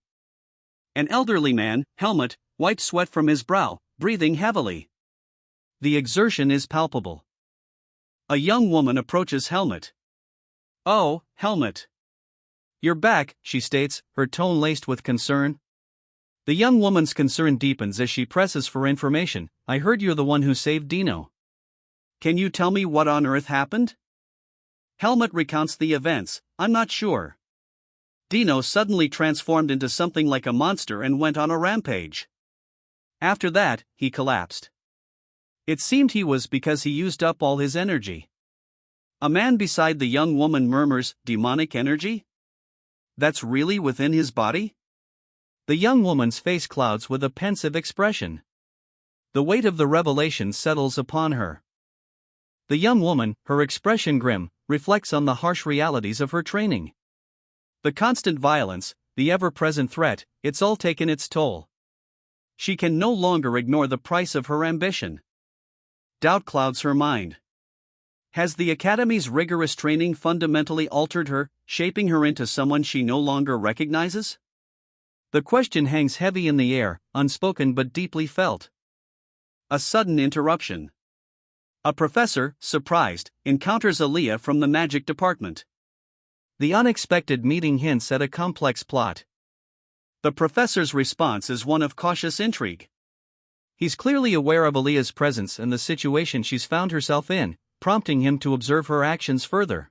An elderly man, Helmut, white sweat from his brow, breathing heavily. The exertion is palpable. A young woman approaches Helmut. "Oh, Helmut. You're back," she states, her tone laced with concern. The young woman's concern deepens as she presses for information. "I heard you're the one who saved Dino. Can you tell me what on earth happened?" Helmut recounts the events. "I'm not sure. Dino suddenly transformed into something like a monster and went on a rampage. After that, he collapsed. It seemed he was because he used up all his energy." A man beside the young woman murmurs, "Demonic energy? That's really within his body?" The young woman's face clouds with a pensive expression. The weight of the revelation settles upon her. The young woman, her expression grim, reflects on the harsh realities of her training. The constant violence, the ever-present threat, it's all taken its toll. She can no longer ignore the price of her ambition. Doubt clouds her mind. Has the Academy's rigorous training fundamentally altered her, shaping her into someone she no longer recognizes? The question hangs heavy in the air, unspoken but deeply felt. A sudden interruption. A professor, surprised, encounters Aaliyah from the magic department. The unexpected meeting hints at a complex plot. The professor's response is one of cautious intrigue. He's clearly aware of Aaliyah's presence and the situation she's found herself in, prompting him to observe her actions further.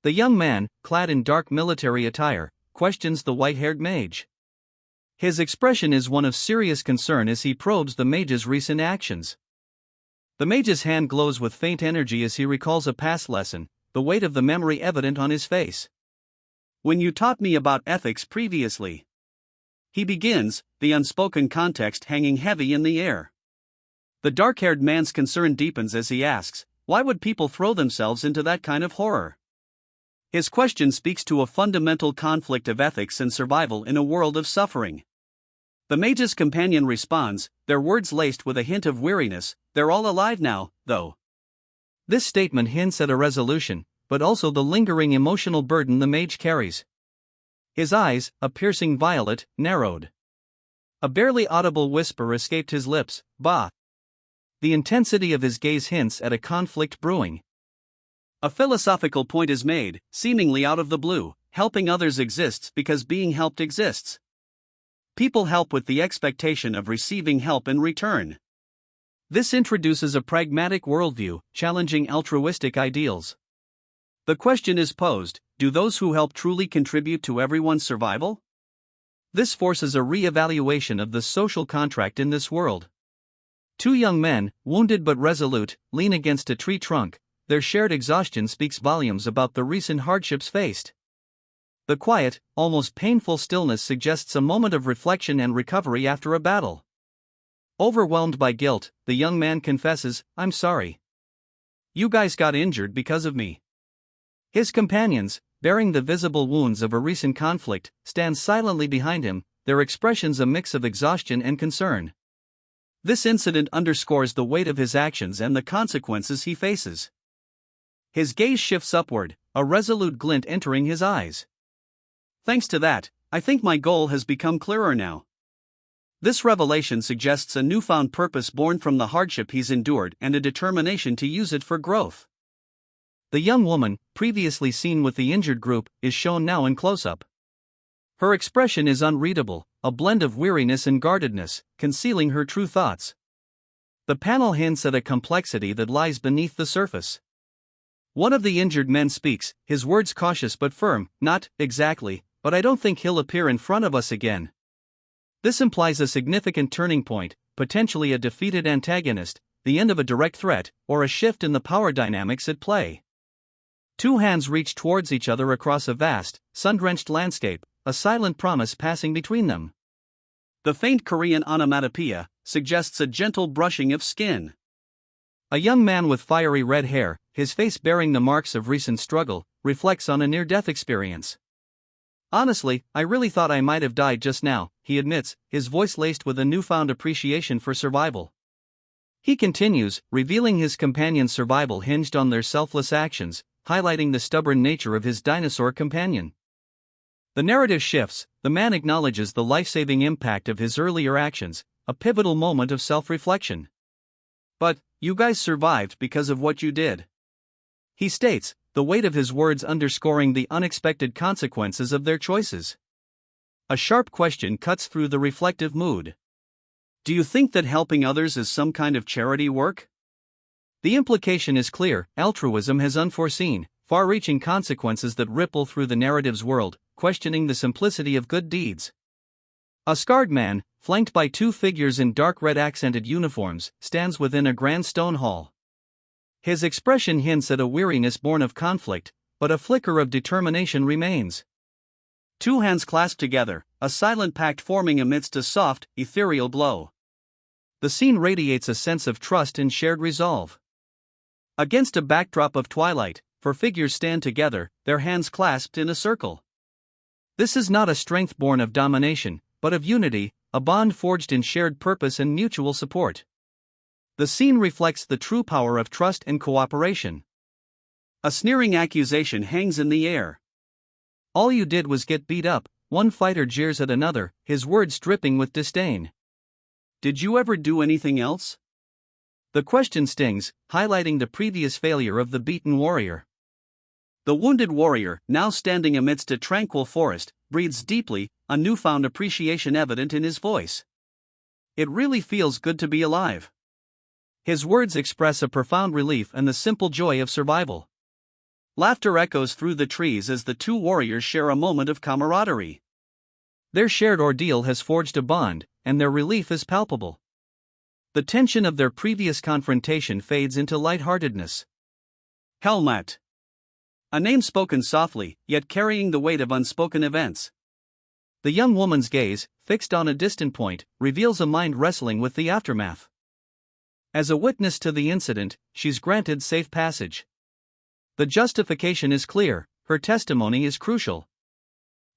The young man, clad in dark military attire, questions the white-haired mage. His expression is one of serious concern as he probes the mage's recent actions. The mage's hand glows with faint energy as he recalls a past lesson, the weight of the memory evident on his face. "When you taught me about ethics previously," he begins, the unspoken context hanging heavy in the air. The dark-haired man's concern deepens as he asks, why would people throw themselves into that kind of horror? His question speaks to a fundamental conflict of ethics and survival in a world of suffering. The mage's companion responds, their words laced with a hint of weariness, "They're all alive now, though." This statement hints at a resolution, but also the lingering emotional burden the mage carries. His eyes, a piercing violet, narrowed. A barely audible whisper escaped his lips, "Bah." The intensity of his gaze hints at a conflict brewing. A philosophical point is made, seemingly out of the blue: helping others exists because being helped exists. People help with the expectation of receiving help in return. This introduces a pragmatic worldview, challenging altruistic ideals. The question is posed, do those who help truly contribute to everyone's survival? This forces a re-evaluation of the social contract in this world. Two young men, wounded but resolute, lean against a tree trunk. Their shared exhaustion speaks volumes about the recent hardships faced. The quiet, almost painful stillness suggests a moment of reflection and recovery after a battle. Overwhelmed by guilt, the young man confesses, "I'm sorry. You guys got injured because of me." His companions, bearing the visible wounds of a recent conflict, stand silently behind him, their expressions a mix of exhaustion and concern. This incident underscores the weight of his actions and the consequences he faces. His gaze shifts upward, a resolute glint entering his eyes. "Thanks to that, I think my goal has become clearer now." This revelation suggests a newfound purpose born from the hardship he's endured and a determination to use it for growth. The young woman, previously seen with the injured group, is shown now in close-up. Her expression is unreadable, a blend of weariness and guardedness, concealing her true thoughts. The panel hints at a complexity that lies beneath the surface. One of the injured men speaks, his words cautious but firm, "Not exactly, but I don't think he'll appear in front of us again." This implies a significant turning point, potentially a defeated antagonist, the end of a direct threat, or a shift in the power dynamics at play. Two hands reach towards each other across a vast, sun-drenched landscape, a silent promise passing between them. The faint Korean onomatopoeia suggests a gentle brushing of skin. A young man with fiery red hair, his face bearing the marks of recent struggle, reflects on a near-death experience. "Honestly, I really thought I might have died just now," he admits, his voice laced with a newfound appreciation for survival. He continues, revealing his companion's survival hinged on their selfless actions, highlighting the stubborn nature of his dinosaur companion. The narrative shifts, the man acknowledges the life-saving impact of his earlier actions, a pivotal moment of self-reflection. "But, you guys survived because of what you did," he states, the weight of his words underscoring the unexpected consequences of their choices. A sharp question cuts through the reflective mood. "Do you think that helping others is some kind of charity work?" The implication is clear: altruism has unforeseen, far-reaching consequences that ripple through the narrative's world, questioning the simplicity of good deeds. A scarred man, flanked by two figures in dark red accented uniforms, stands within a grand stone hall. His expression hints at a weariness born of conflict, but a flicker of determination remains. Two hands clasped together, a silent pact forming amidst a soft, ethereal glow. The scene radiates a sense of trust and shared resolve. Against a backdrop of twilight, four figures stand together, their hands clasped in a circle. This is not a strength born of domination, but of unity, a bond forged in shared purpose and mutual support. The scene reflects the true power of trust and cooperation. A sneering accusation hangs in the air. "All you did was get beat up," one fighter jeers at another, his words dripping with disdain. "Did you ever do anything else?" The question stings, highlighting the previous failure of the beaten warrior. The wounded warrior, now standing amidst a tranquil forest, breathes deeply, a newfound appreciation evident in his voice. "It really feels good to be alive." His words express a profound relief and the simple joy of survival. Laughter echoes through the trees as the two warriors share a moment of camaraderie. Their shared ordeal has forged a bond, and their relief is palpable. The tension of their previous confrontation fades into lightheartedness. Helmet. A name spoken softly, yet carrying the weight of unspoken events. The young woman's gaze, fixed on a distant point, reveals a mind wrestling with the aftermath. As a witness to the incident, she's granted safe passage. The justification is clear, her testimony is crucial.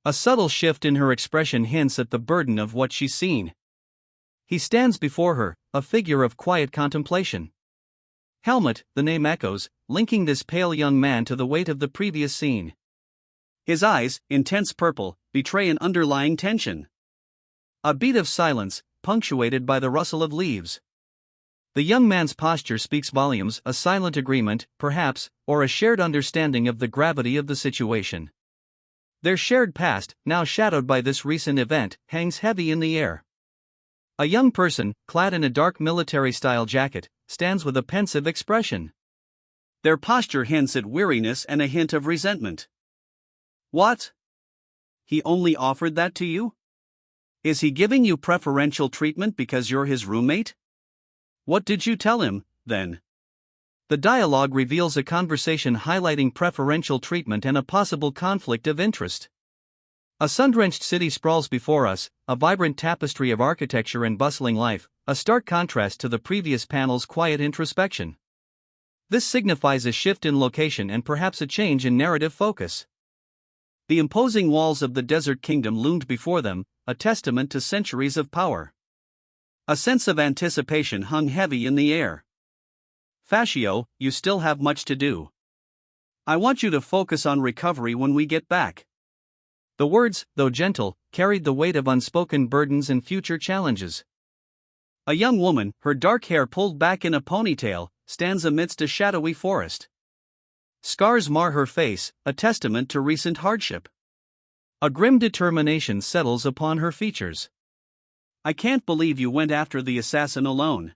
A subtle shift in her expression hints at the burden of what she's seen. He stands before her, a figure of quiet contemplation. Helmet, the name echoes, linking this pale young man to the weight of the previous scene. His eyes, intense purple, betray an underlying tension. A beat of silence, punctuated by the rustle of leaves. The young man's posture speaks volumes, a silent agreement, perhaps, or a shared understanding of the gravity of the situation. Their shared past, now shadowed by this recent event, hangs heavy in the air. A young person, clad in a dark military-style jacket, stands with a pensive expression. Their posture hints at weariness and a hint of resentment. What? He only offered that to you? Is he giving you preferential treatment because you're his roommate? What did you tell him, then? The dialogue reveals a conversation highlighting preferential treatment and a possible conflict of interest. A sun-drenched city sprawls before us, a vibrant tapestry of architecture and bustling life, a stark contrast to the previous panel's quiet introspection. This signifies a shift in location and perhaps a change in narrative focus. The imposing walls of the desert kingdom loomed before them, a testament to centuries of power. A sense of anticipation hung heavy in the air. Fascio, you still have much to do. I want you to focus on recovery when we get back. The words, though gentle, carried the weight of unspoken burdens and future challenges. A young woman, her dark hair pulled back in a ponytail, stands amidst a shadowy forest. Scars mar her face, a testament to recent hardship. A grim determination settles upon her features. I can't believe you went after the assassin alone.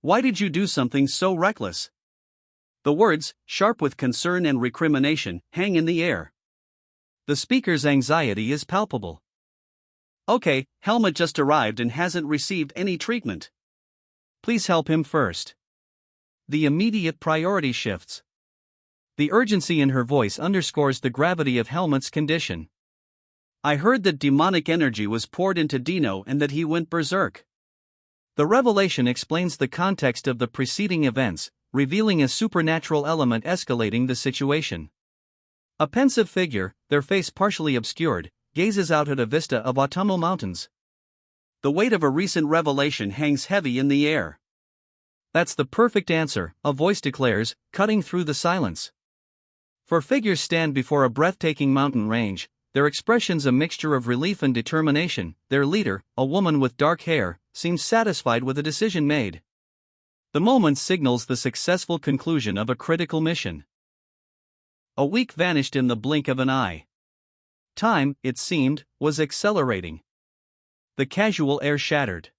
Why did you do something so reckless? The words, sharp with concern and recrimination, hang in the air. The speaker's anxiety is palpable. Okay, Helmut just arrived and hasn't received any treatment. Please help him first. The immediate priority shifts. The urgency in her voice underscores the gravity of Helmut's condition. I heard that demonic energy was poured into Dino and that he went berserk. The revelation explains the context of the preceding events, revealing a supernatural element escalating the situation. A pensive figure, their face partially obscured, gazes out at a vista of autumnal mountains. The weight of a recent revelation hangs heavy in the air. That's the perfect answer, a voice declares, cutting through the silence. For figures stand before a breathtaking mountain range, their expressions a mixture of relief and determination. Their leader, a woman with dark hair, seems satisfied with a decision made. The moment signals the successful conclusion of a critical mission. A week vanished in the blink of an eye. Time, it seemed, was accelerating. The casual air shattered.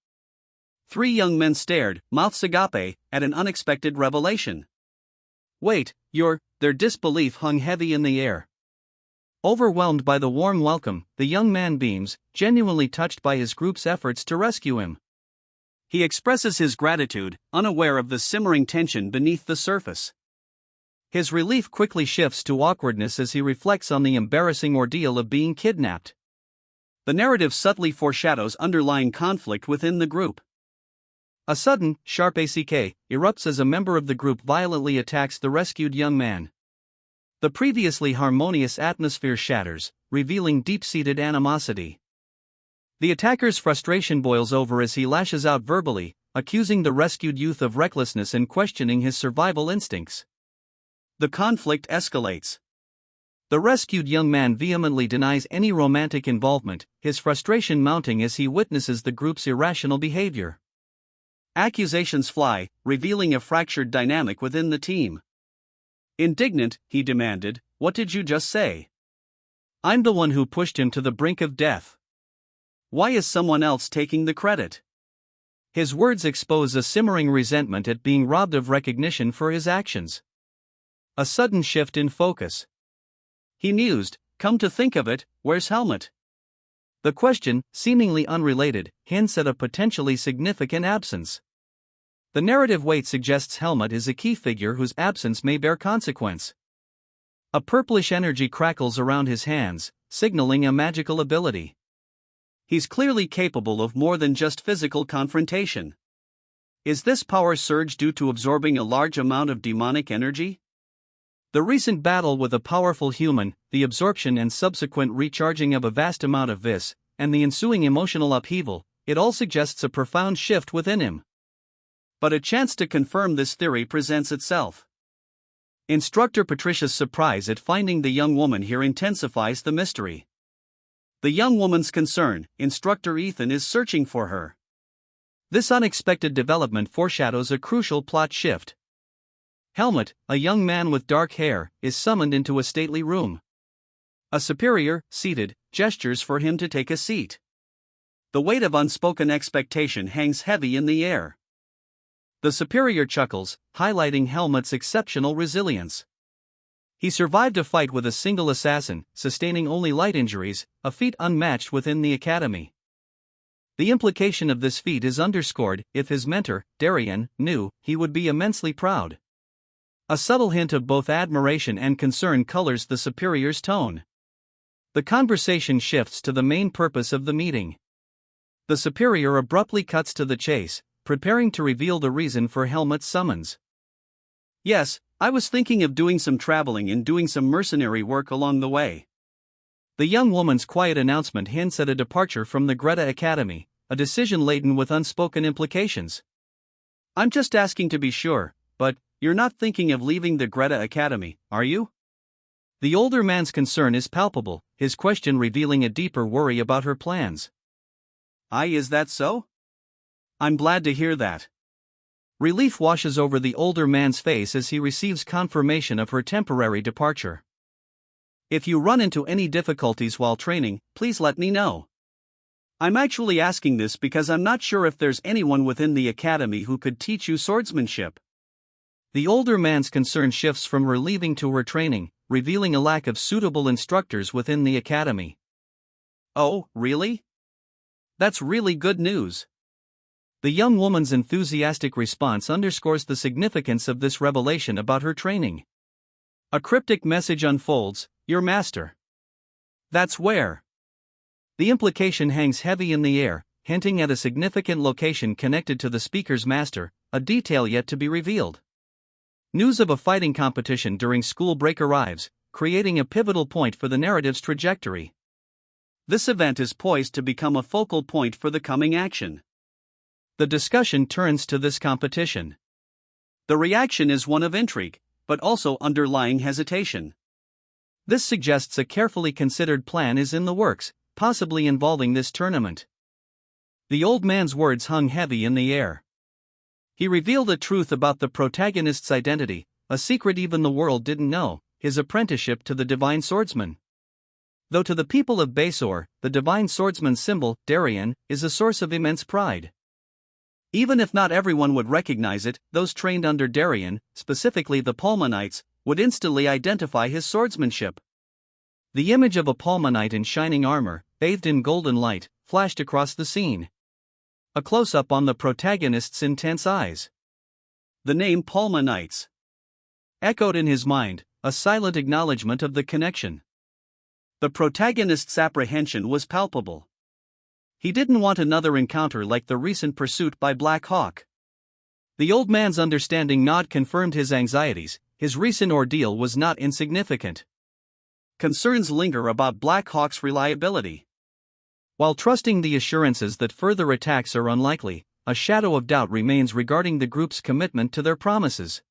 3 young men stared, mouths agape, at an unexpected revelation. Wait, their disbelief hung heavy in the air. Overwhelmed by the warm welcome, the young man beams, genuinely touched by his group's efforts to rescue him. He expresses his gratitude, unaware of the simmering tension beneath the surface. His relief quickly shifts to awkwardness as he reflects on the embarrassing ordeal of being kidnapped. The narrative subtly foreshadows underlying conflict within the group. A sudden, sharp ACK erupts as a member of the group violently attacks the rescued young man. The previously harmonious atmosphere shatters, revealing deep-seated animosity. The attacker's frustration boils over as he lashes out verbally, accusing the rescued youth of recklessness and questioning his survival instincts. The conflict escalates. The rescued young man vehemently denies any romantic involvement, his frustration mounting as he witnesses the group's irrational behavior. Accusations fly, revealing a fractured dynamic within the team. Indignant, he demanded, "What did you just say? I'm the one who pushed him to the brink of death. Why is someone else taking the credit?" His words expose a simmering resentment at being robbed of recognition for his actions. A sudden shift in focus. He mused, come to think of it, where's Helmut? The question, seemingly unrelated, hints at a potentially significant absence. The narrative weight suggests Helmut is a key figure whose absence may bear consequence. A purplish energy crackles around his hands, signaling a magical ability. He's clearly capable of more than just physical confrontation. Is this power surge due to absorbing a large amount of demonic energy? The recent battle with a powerful human, the absorption and subsequent recharging of a vast amount of this, and the ensuing emotional upheaval, it all suggests a profound shift within him. But a chance to confirm this theory presents itself. Instructor Patricia's surprise at finding the young woman here intensifies the mystery. The young woman's concern, Instructor Ethan is searching for her. This unexpected development foreshadows a crucial plot shift. Helmut, a young man with dark hair, is summoned into a stately room. A superior, seated, gestures for him to take a seat. The weight of unspoken expectation hangs heavy in the air. The superior chuckles, highlighting Helmut's exceptional resilience. He survived a fight with a single assassin, sustaining only light injuries, a feat unmatched within the academy. The implication of this feat is underscored. If his mentor, Darien, knew, he would be immensely proud. A subtle hint of both admiration and concern colors the superior's tone. The conversation shifts to the main purpose of the meeting. The superior abruptly cuts to the chase, preparing to reveal the reason for Helmut's summons. Yes, I was thinking of doing some traveling and doing some mercenary work along the way. The young woman's quiet announcement hints at a departure from the Greta Academy, a decision laden with unspoken implications. I'm just asking to be sure, but you're not thinking of leaving the Greta Academy, are you? The older man's concern is palpable, his question revealing a deeper worry about her plans. Is that so? I'm glad to hear that. Relief washes over the older man's face as he receives confirmation of her temporary departure. If you run into any difficulties while training, please let me know. I'm actually asking this because I'm not sure if there's anyone within the academy who could teach you swordsmanship. The older man's concern shifts from her leaving to her training, revealing a lack of suitable instructors within the academy. Oh, really? That's really good news. The young woman's enthusiastic response underscores the significance of this revelation about her training. A cryptic message unfolds, your master. That's where. The implication hangs heavy in the air, hinting at a significant location connected to the speaker's master, a detail yet to be revealed. News of a fighting competition during school break arrives, creating a pivotal point for the narrative's trajectory. This event is poised to become a focal point for the coming action. The discussion turns to this competition. The reaction is one of intrigue, but also underlying hesitation. This suggests a carefully considered plan is in the works, possibly involving this tournament. The old man's words hung heavy in the air. He revealed the truth about the protagonist's identity, a secret even the world didn't know, his apprenticeship to the divine swordsman. Though to the people of Basor, the divine swordsman's symbol, Darien, is a source of immense pride. Even if not everyone would recognize it, those trained under Darien, specifically the Palmanites, would instantly identify his swordsmanship. The image of a Palmanite in shining armor, bathed in golden light, flashed across the scene. A close-up on the protagonist's intense eyes. The name Palmanites echoed in his mind, a silent acknowledgement of the connection. The protagonist's apprehension was palpable. He didn't want another encounter like the recent pursuit by Black Hawk. The old man's understanding nod confirmed his anxieties. His recent ordeal was not insignificant. Concerns linger about Black Hawk's reliability. While trusting the assurances that further attacks are unlikely, a shadow of doubt remains regarding the group's commitment to their promises.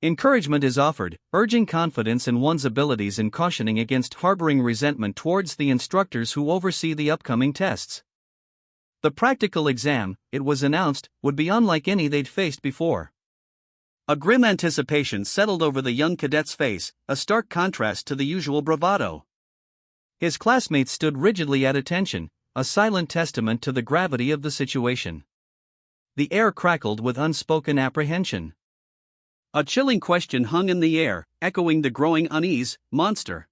Encouragement is offered, urging confidence in one's abilities and cautioning against harboring resentment towards the instructors who oversee the upcoming tests. The practical exam, it was announced, would be unlike any they'd faced before. A grim anticipation settled over the young cadet's face, a stark contrast to the usual bravado. His classmates stood rigidly at attention, a silent testament to the gravity of the situation. The air crackled with unspoken apprehension. A chilling question hung in the air, echoing the growing unease, monster.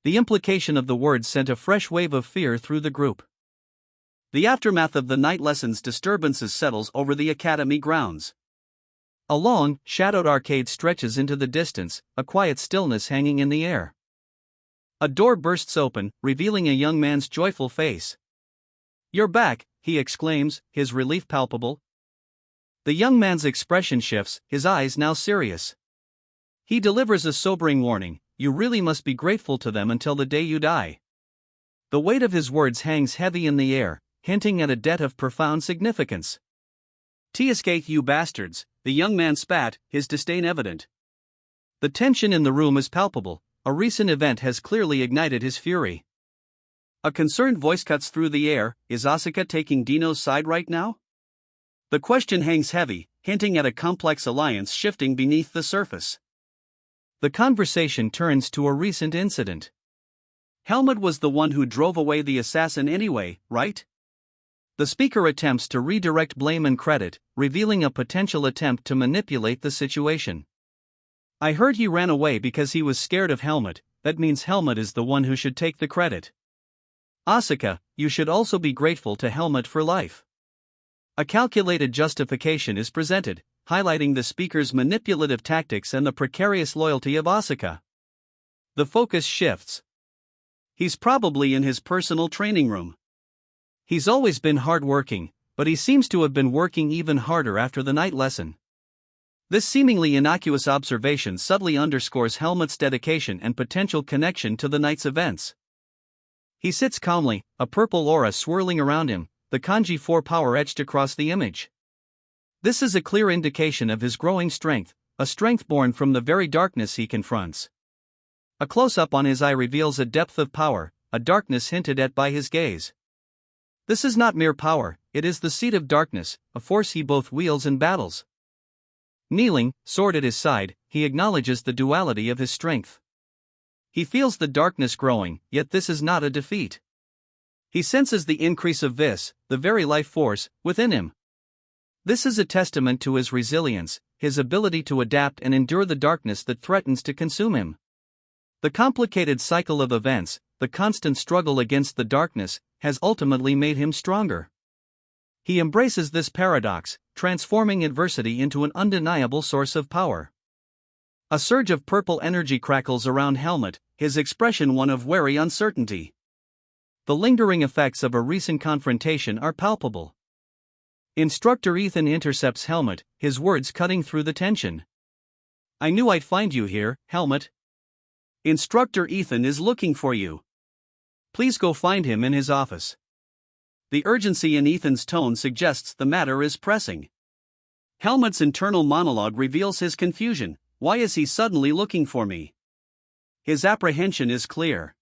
The implication of the words sent a fresh wave of fear through the group. The aftermath of the night lessons disturbances settles over the academy grounds. A long, shadowed arcade stretches into the distance, a quiet stillness hanging in the air. A door bursts open, revealing a young man's joyful face. "You're back," he exclaims, his relief palpable. The young man's expression shifts, his eyes now serious. He delivers a sobering warning, "You really must be grateful to them until the day you die." The weight of his words hangs heavy in the air, hinting at a debt of profound significance. "Escape, you bastards," the young man spat, his disdain evident. The tension in the room is palpable, a recent event has clearly ignited his fury. A concerned voice cuts through the air, "Is Asuka taking Dino's side right now?" The question hangs heavy, hinting at a complex alliance shifting beneath the surface. The conversation turns to a recent incident. Helmut was the one who drove away the assassin anyway, right? The speaker attempts to redirect blame and credit, revealing a potential attempt to manipulate the situation. I heard he ran away because he was scared of Helmut. That means Helmut is the one who should take the credit. Asuka, you should also be grateful to Helmut for life. A calculated justification is presented, highlighting the speaker's manipulative tactics and the precarious loyalty of Asuka. The focus shifts. He's probably in his personal training room. He's always been hard-working, but he seems to have been working even harder after the night lesson. This seemingly innocuous observation subtly underscores Helmut's dedication and potential connection to the night's events. He sits calmly, a purple aura swirling around him, the kanji 4 power etched across the image. This is a clear indication of his growing strength, a strength born from the very darkness he confronts. A close-up on his eye reveals a depth of power, a darkness hinted at by his gaze. This is not mere power, it is the seed of darkness, a force he both wields and battles. Kneeling, sword at his side, he acknowledges the duality of his strength. He feels the darkness growing, yet this is not a defeat. He senses the increase of this, the very life force, within him. This is a testament to his resilience, his ability to adapt and endure the darkness that threatens to consume him. The complicated cycle of events, the constant struggle against the darkness, has ultimately made him stronger. He embraces this paradox, transforming adversity into an undeniable source of power. A surge of purple energy crackles around Helmut, his expression one of wary uncertainty. The lingering effects of a recent confrontation are palpable. Instructor Ethan intercepts Helmut, his words cutting through the tension. I knew I'd find you here, Helmut. Instructor Ethan is looking for you. Please go find him in his office. The urgency in Ethan's tone suggests the matter is pressing. Helmut's internal monologue reveals his confusion. Why is he suddenly looking for me? His apprehension is clear.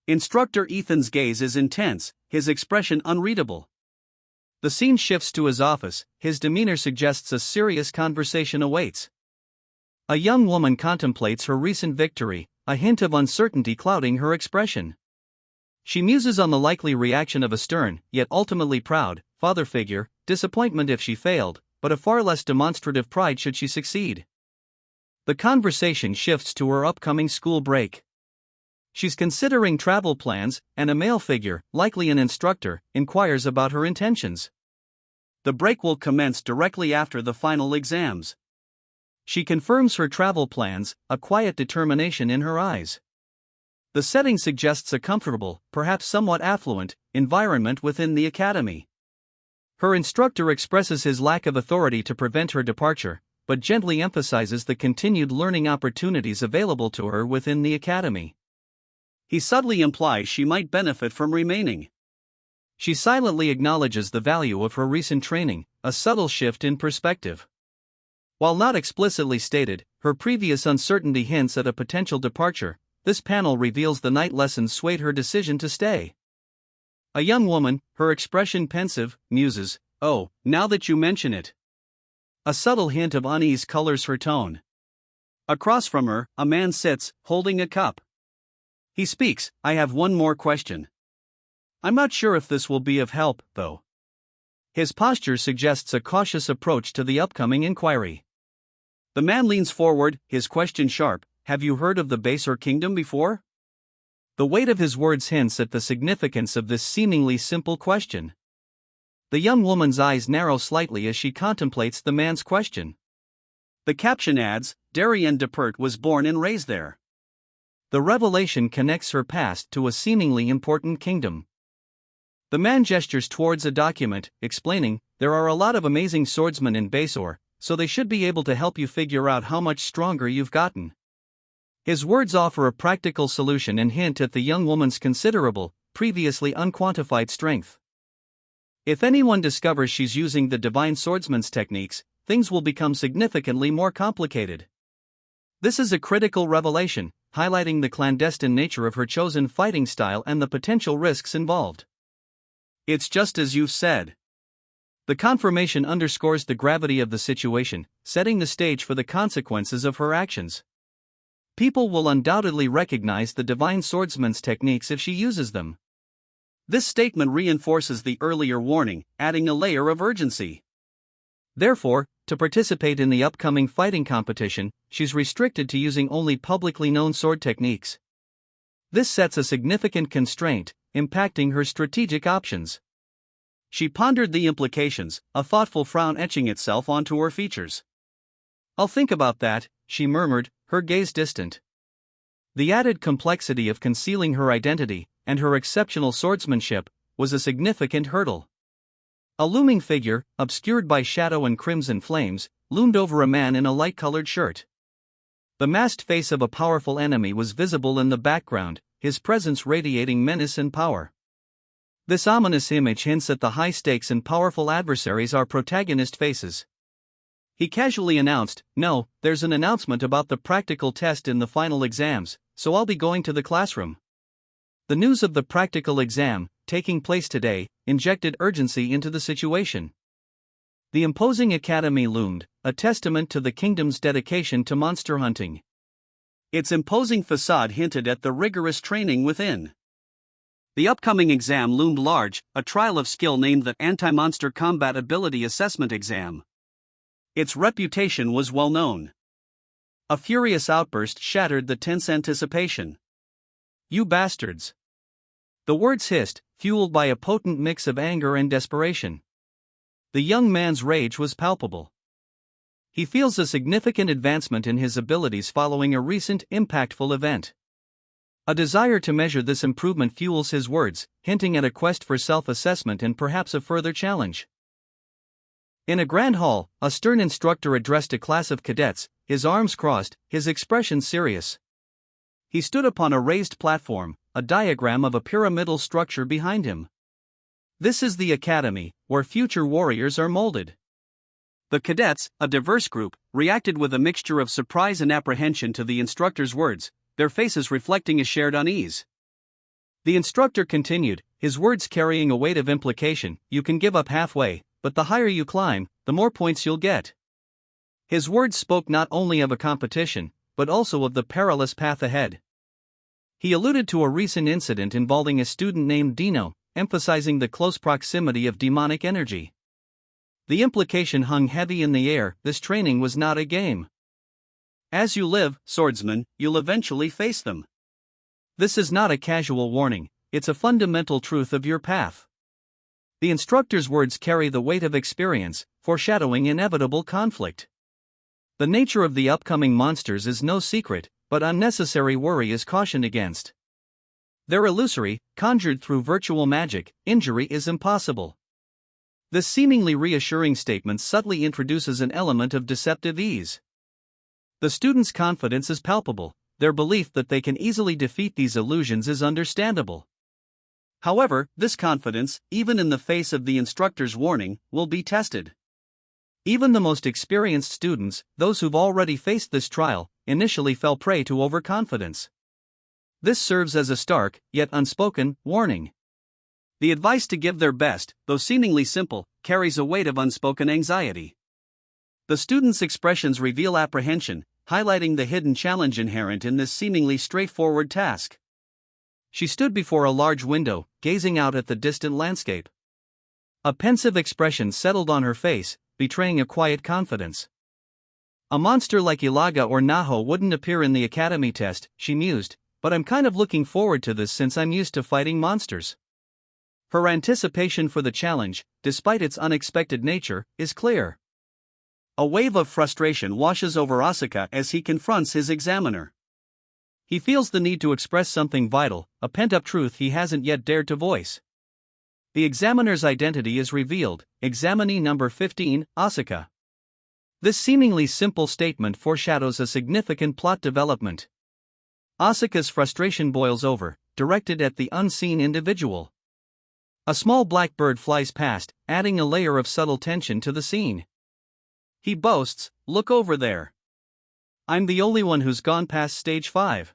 Instructor Ethan's gaze is intense, his expression unreadable. The scene shifts to his office, his demeanor suggests a serious conversation awaits. A young woman contemplates her recent victory, a hint of uncertainty clouding her expression. She muses on the likely reaction of a stern, yet ultimately proud, father figure, disappointment if she failed, but a far less demonstrative pride should she succeed. The conversation shifts to her upcoming school break. She's considering travel plans, and a male figure, likely an instructor, inquires about her intentions. The break will commence directly after the final exams. She confirms her travel plans, a quiet determination in her eyes. The setting suggests a comfortable, perhaps somewhat affluent, environment within the academy. Her instructor expresses his lack of authority to prevent her departure, but gently emphasizes the continued learning opportunities available to her within the academy. He subtly implies she might benefit from remaining. She silently acknowledges the value of her recent training, a subtle shift in perspective. While not explicitly stated, her previous uncertainty hints at a potential departure. This panel reveals the night lessons swayed her decision to stay. A young woman, her expression pensive, muses, "Oh, now that you mention it." A subtle hint of unease colors her tone. Across from her, a man sits, holding a cup. He speaks, "I have one more question. I'm not sure if this will be of help, though." His posture suggests a cautious approach to the upcoming inquiry. The man leans forward, his question sharp, "Have you heard of the Baser Kingdom before?" The weight of his words hints at the significance of this seemingly simple question. The young woman's eyes narrow slightly as she contemplates the man's question. The caption adds, "Darien Depert was born and raised there." The revelation connects her past to a seemingly important kingdom. The man gestures towards a document, explaining, "There are a lot of amazing swordsmen in Basor, so they should be able to help you figure out how much stronger you've gotten." His words offer a practical solution and hint at the young woman's considerable, previously unquantified strength. If anyone discovers she's using the divine swordsman's techniques, things will become significantly more complicated. This is a critical revelation, highlighting the clandestine nature of her chosen fighting style and the potential risks involved. "It's just as you've said." The confirmation underscores the gravity of the situation, setting the stage for the consequences of her actions. People will undoubtedly recognize the divine swordsman's techniques if she uses them. This statement reinforces the earlier warning, adding a layer of urgency. Therefore, to participate in the upcoming fighting competition, she's restricted to using only publicly known sword techniques. This sets a significant constraint, impacting her strategic options. She pondered the implications, a thoughtful frown etching itself onto her features. "I'll think about that," she murmured, her gaze distant. The added complexity of concealing her identity, and her exceptional swordsmanship, was a significant hurdle. A looming figure, obscured by shadow and crimson flames, loomed over a man in a light-colored shirt. The masked face of a powerful enemy was visible in the background, his presence radiating menace and power. This ominous image hints at the high stakes and powerful adversaries our protagonist faces. He casually announced, "No, there's an announcement about the practical test in the final exams, so I'll be going to the classroom." The news of the practical exam, taking place today, injected urgency into the situation. The imposing academy loomed, a testament to the kingdom's dedication to monster hunting. Its imposing facade hinted at the rigorous training within. The upcoming exam loomed large, a trial of skill named the Anti-Monster Combat Ability Assessment Exam. Its reputation was well known. A furious outburst shattered the tense anticipation. "You bastards!" The words hissed, fueled by a potent mix of anger and desperation. The young man's rage was palpable. He feels a significant advancement in his abilities following a recent, impactful event. A desire to measure this improvement fuels his words, hinting at a quest for self-assessment and perhaps a further challenge. In a grand hall, a stern instructor addressed a class of cadets, his arms crossed, his expression serious. He stood upon a raised platform, a diagram of a pyramidal structure behind him. "This is the academy, where future warriors are molded." The cadets, a diverse group, reacted with a mixture of surprise and apprehension to the instructor's words, their faces reflecting a shared unease. The instructor continued, his words carrying a weight of implication: "You can give up halfway, but the higher you climb, the more points you'll get." His words spoke not only of a competition, but also of the perilous path ahead. He alluded to a recent incident involving a student named Dino, emphasizing the close proximity of demonic energy. The implication hung heavy in the air: this training was not a game. "As you live, swordsman, you'll eventually face them. This is not a casual warning, it's a fundamental truth of your path." The instructor's words carry the weight of experience, foreshadowing inevitable conflict. The nature of the upcoming monsters is no secret, but unnecessary worry is cautioned against. They're illusory, conjured through virtual magic, injury is impossible. This seemingly reassuring statement subtly introduces an element of deceptive ease. The student's confidence is palpable, their belief that they can easily defeat these illusions is understandable. However, this confidence, even in the face of the instructor's warning, will be tested. Even the most experienced students, those who've already faced this trial, initially fell prey to overconfidence. This serves as a stark, yet unspoken, warning. The advice to give their best, though seemingly simple, carries a weight of unspoken anxiety. The student's expressions reveal apprehension, highlighting the hidden challenge inherent in this seemingly straightforward task. She stood before a large window, gazing out at the distant landscape. A pensive expression settled on her face, betraying a quiet confidence. "A monster like Ilaga or Naho wouldn't appear in the academy test," she mused, "but I'm kind of looking forward to this since I'm used to fighting monsters." Her anticipation for the challenge, despite its unexpected nature, is clear. A wave of frustration washes over Asuka as he confronts his examiner. He feels the need to express something vital, a pent-up truth he hasn't yet dared to voice. The examiner's identity is revealed: examinee number 15, Asuka. This seemingly simple statement foreshadows a significant plot development. Asuka's frustration boils over, directed at the unseen individual. A small black bird flies past, adding a layer of subtle tension to the scene. He boasts, "Look over there. I'm the only one who's gone past stage 5.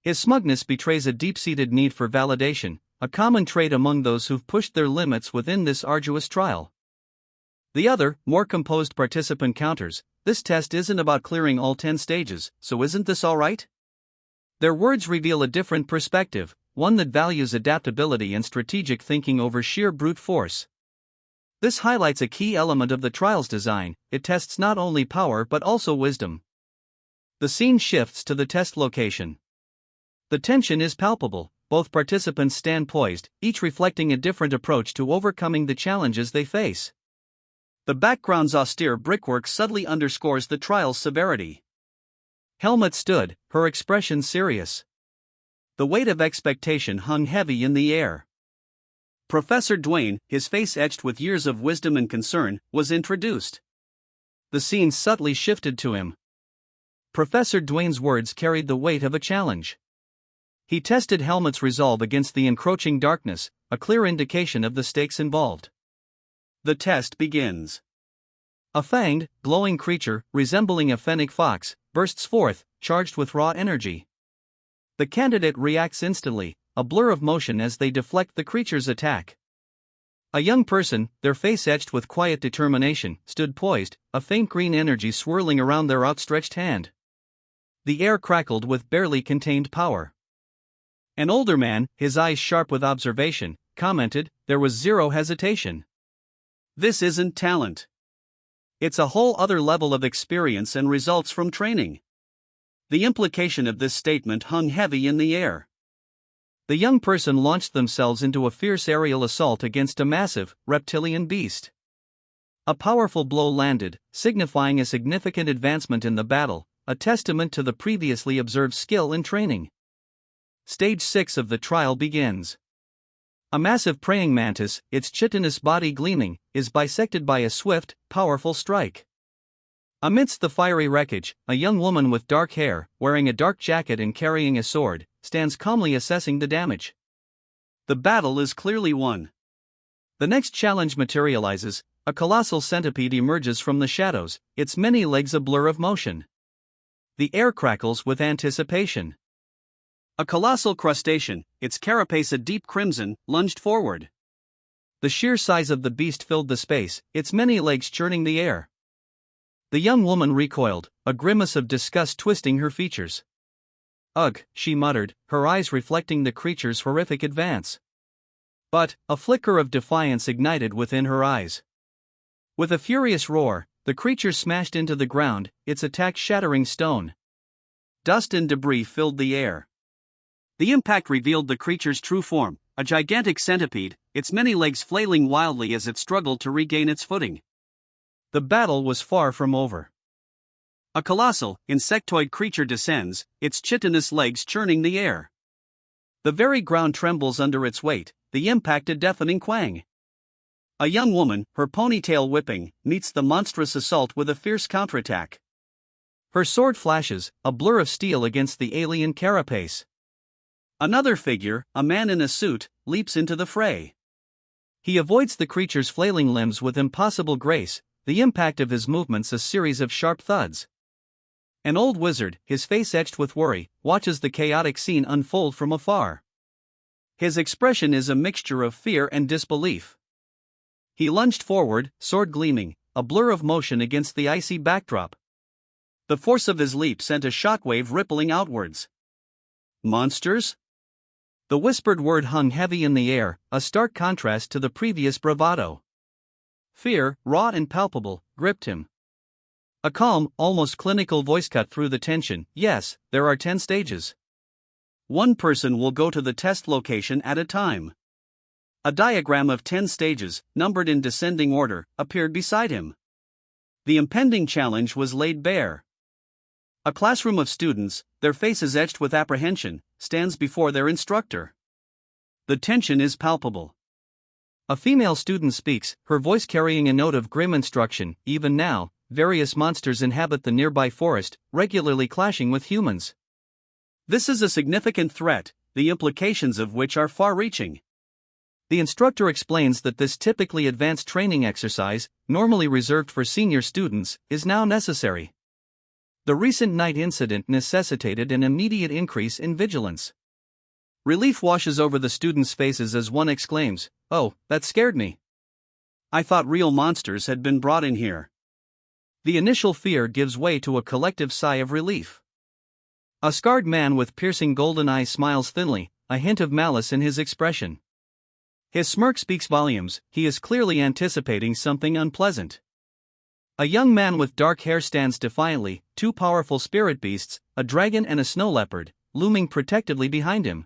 His smugness betrays a deep-seated need for validation, a common trait among those who've pushed their limits within this arduous trial. The other, more composed participant counters, "This test isn't about clearing all 10 stages, so isn't this alright?" Their words reveal a different perspective, one that values adaptability and strategic thinking over sheer brute force. This highlights a key element of the trial's design: it tests not only power but also wisdom. The scene shifts to the test location. The tension is palpable, both participants stand poised, each reflecting a different approach to overcoming the challenges they face. The background's austere brickwork subtly underscores the trial's severity. Helmut stood, her expression serious. The weight of expectation hung heavy in the air. Professor Duane, his face etched with years of wisdom and concern, was introduced. The scene subtly shifted to him. Professor Duane's words carried the weight of a challenge. He tested Helmut's resolve against the encroaching darkness, a clear indication of the stakes involved. The test begins. A fanged, glowing creature, resembling a fennec fox, bursts forth, charged with raw energy. The candidate reacts instantly, a blur of motion as they deflect the creature's attack. A young person, their face etched with quiet determination, stood poised, a faint green energy swirling around their outstretched hand. The air crackled with barely contained power. An older man, his eyes sharp with observation, commented, "There was zero hesitation. This isn't talent. It's a whole other level of experience and results from training." The implication of this statement hung heavy in the air. The young person launched themselves into a fierce aerial assault against a massive, reptilian beast. A powerful blow landed, signifying a significant advancement in the battle, a testament to the previously observed skill and training. Stage 6 of the trial begins. A massive praying mantis, its chitinous body gleaming, is bisected by a swift, powerful strike. Amidst the fiery wreckage, a young woman with dark hair, wearing a dark jacket and carrying a sword, stands calmly assessing the damage. The battle is clearly won. The next challenge materializes: a colossal centipede emerges from the shadows, its many legs a blur of motion. The air crackles with anticipation. A colossal crustacean, its carapace a deep crimson, lunged forward. The sheer size of the beast filled the space, its many legs churning the air. The young woman recoiled, a grimace of disgust twisting her features. "Ugh," she muttered, her eyes reflecting the creature's horrific advance. But a flicker of defiance ignited within her eyes. With a furious roar, the creature smashed into the ground, its attack shattering stone. Dust and debris filled the air. The impact revealed the creature's true form, a gigantic centipede, its many legs flailing wildly as it struggled to regain its footing. The battle was far from over. A colossal, insectoid creature descends, its chitinous legs churning the air. The very ground trembles under its weight, the impact a deafening quang. A young woman, her ponytail whipping, meets the monstrous assault with a fierce counterattack. Her sword flashes, a blur of steel against the alien carapace. Another figure, a man in a suit, leaps into the fray. He avoids the creature's flailing limbs with impossible grace, the impact of his movements a series of sharp thuds. An old wizard, his face etched with worry, watches the chaotic scene unfold from afar. His expression is a mixture of fear and disbelief. He lunged forward, sword gleaming, a blur of motion against the icy backdrop. The force of his leap sent a shockwave rippling outwards. "Monsters?" The whispered word hung heavy in the air, a stark contrast to the previous bravado. Fear, raw and palpable, gripped him. A calm, almost clinical voice cut through the tension: "Yes, there are 10 stages. One person will go to the test location at a time." A diagram of 10 stages, numbered in descending order, appeared beside him. The impending challenge was laid bare. A classroom of students, their faces etched with apprehension, stands before their instructor. The tension is palpable. A female student speaks, her voice carrying a note of grim instruction. "Even now, various monsters inhabit the nearby forest, regularly clashing with humans. This is a significant threat, the implications of which are far-reaching." The instructor explains that this typically advanced training exercise, normally reserved for senior students, is now necessary. The recent night incident necessitated an immediate increase in vigilance. Relief washes over the students' faces as one exclaims, "Oh, that scared me. I thought real monsters had been brought in here." The initial fear gives way to a collective sigh of relief. A scarred man with piercing golden eyes smiles thinly, a hint of malice in his expression. His smirk speaks volumes, he is clearly anticipating something unpleasant. A young man with dark hair stands defiantly, two powerful spirit beasts, a dragon and a snow leopard, looming protectively behind him.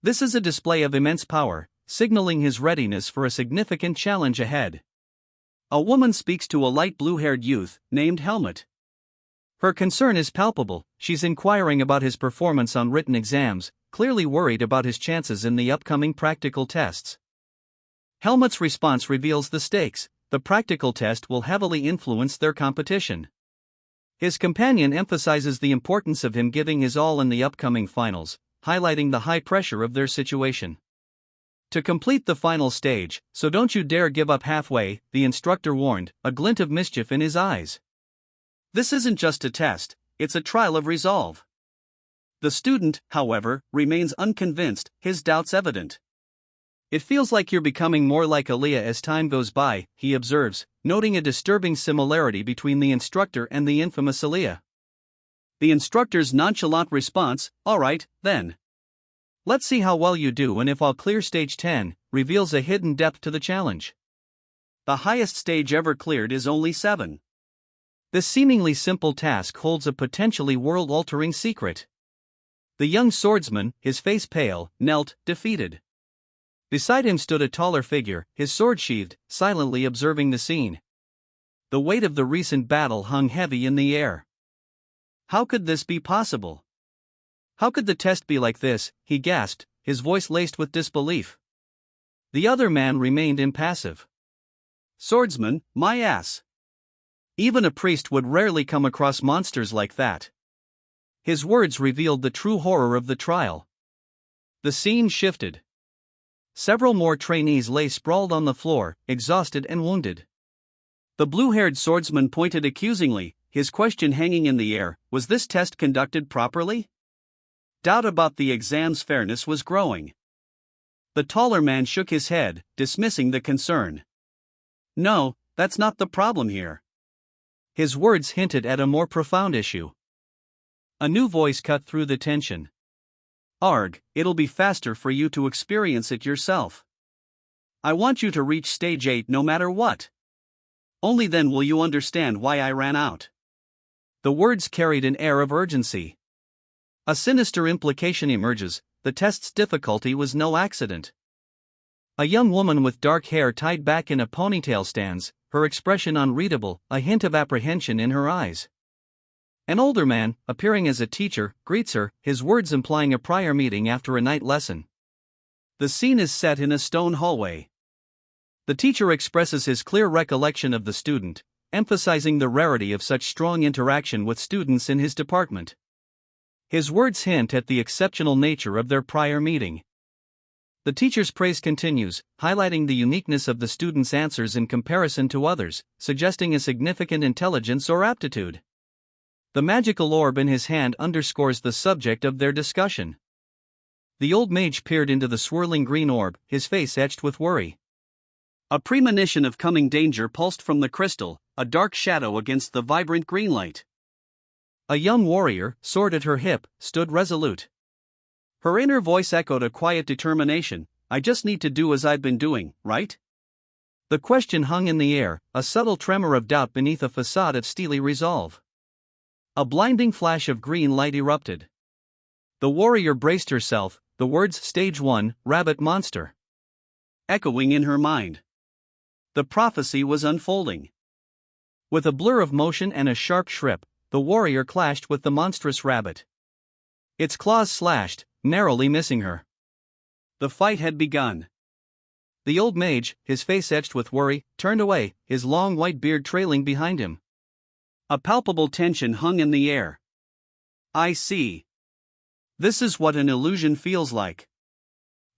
This is a display of immense power, signaling his readiness for a significant challenge ahead. A woman speaks to a light blue-haired youth, named Helmut. Her concern is palpable, she's inquiring about his performance on written exams, clearly worried about his chances in the upcoming practical tests. Helmut's response reveals the stakes. The practical test will heavily influence their competition. His companion emphasizes the importance of him giving his all in the upcoming finals, highlighting the high pressure of their situation. To complete the final stage, so don't you dare give up halfway, the instructor warned, a glint of mischief in his eyes. This isn't just a test, it's a trial of resolve. The student, however, remains unconvinced, his doubts evident. It feels like you're becoming more like Aaliyah as time goes by, he observes, noting a disturbing similarity between the instructor and the infamous Aaliyah. The instructor's nonchalant response, "Alright, then. Let's see how well you do and if I'll clear stage 10, reveals a hidden depth to the challenge. The highest stage ever cleared is only 7. This seemingly simple task holds a potentially world-altering secret. The young swordsman, his face pale, knelt, defeated. Beside him stood a taller figure, his sword sheathed, silently observing the scene. The weight of the recent battle hung heavy in the air. How could this be possible? How could the test be like this, he gasped, his voice laced with disbelief. The other man remained impassive. Swordsman, my ass. Even a priest would rarely come across monsters like that. His words revealed the true horror of the trial. The scene shifted. Several more trainees lay sprawled on the floor, exhausted and wounded. The blue-haired swordsman pointed accusingly, his question hanging in the air, was this test conducted properly? Doubt about the exam's fairness was growing. The taller man shook his head, dismissing the concern. No, that's not the problem here. His words hinted at a more profound issue. A new voice cut through the tension. Arg, it'll be faster for you to experience it yourself. I want you to reach stage 8 no matter what. Only then will you understand why I ran out. The words carried an air of urgency. A sinister implication emerges, the test's difficulty was no accident. A young woman with dark hair tied back in a ponytail stands, her expression unreadable, a hint of apprehension in her eyes. An older man, appearing as a teacher, greets her, his words implying a prior meeting after a night lesson. The scene is set in a stone hallway. The teacher expresses his clear recollection of the student, emphasizing the rarity of such strong interaction with students in his department. His words hint at the exceptional nature of their prior meeting. The teacher's praise continues, highlighting the uniqueness of the student's answers in comparison to others, suggesting a significant intelligence or aptitude. The magical orb in his hand underscores the subject of their discussion. The old mage peered into the swirling green orb, his face etched with worry. A premonition of coming danger pulsed from the crystal, a dark shadow against the vibrant green light. A young warrior, sword at her hip, stood resolute. Her inner voice echoed a quiet determination, I just need to do as I've been doing, right? The question hung in the air, a subtle tremor of doubt beneath a facade of steely resolve. A blinding flash of green light erupted. The warrior braced herself, the words Stage 1, Rabbit Monster, echoing in her mind. The prophecy was unfolding. With a blur of motion and a sharp shriek, the warrior clashed with the monstrous rabbit. Its claws slashed, narrowly missing her. The fight had begun. The old mage, his face etched with worry, turned away, his long white beard trailing behind him. A palpable tension hung in the air. I see. This is what an illusion feels like.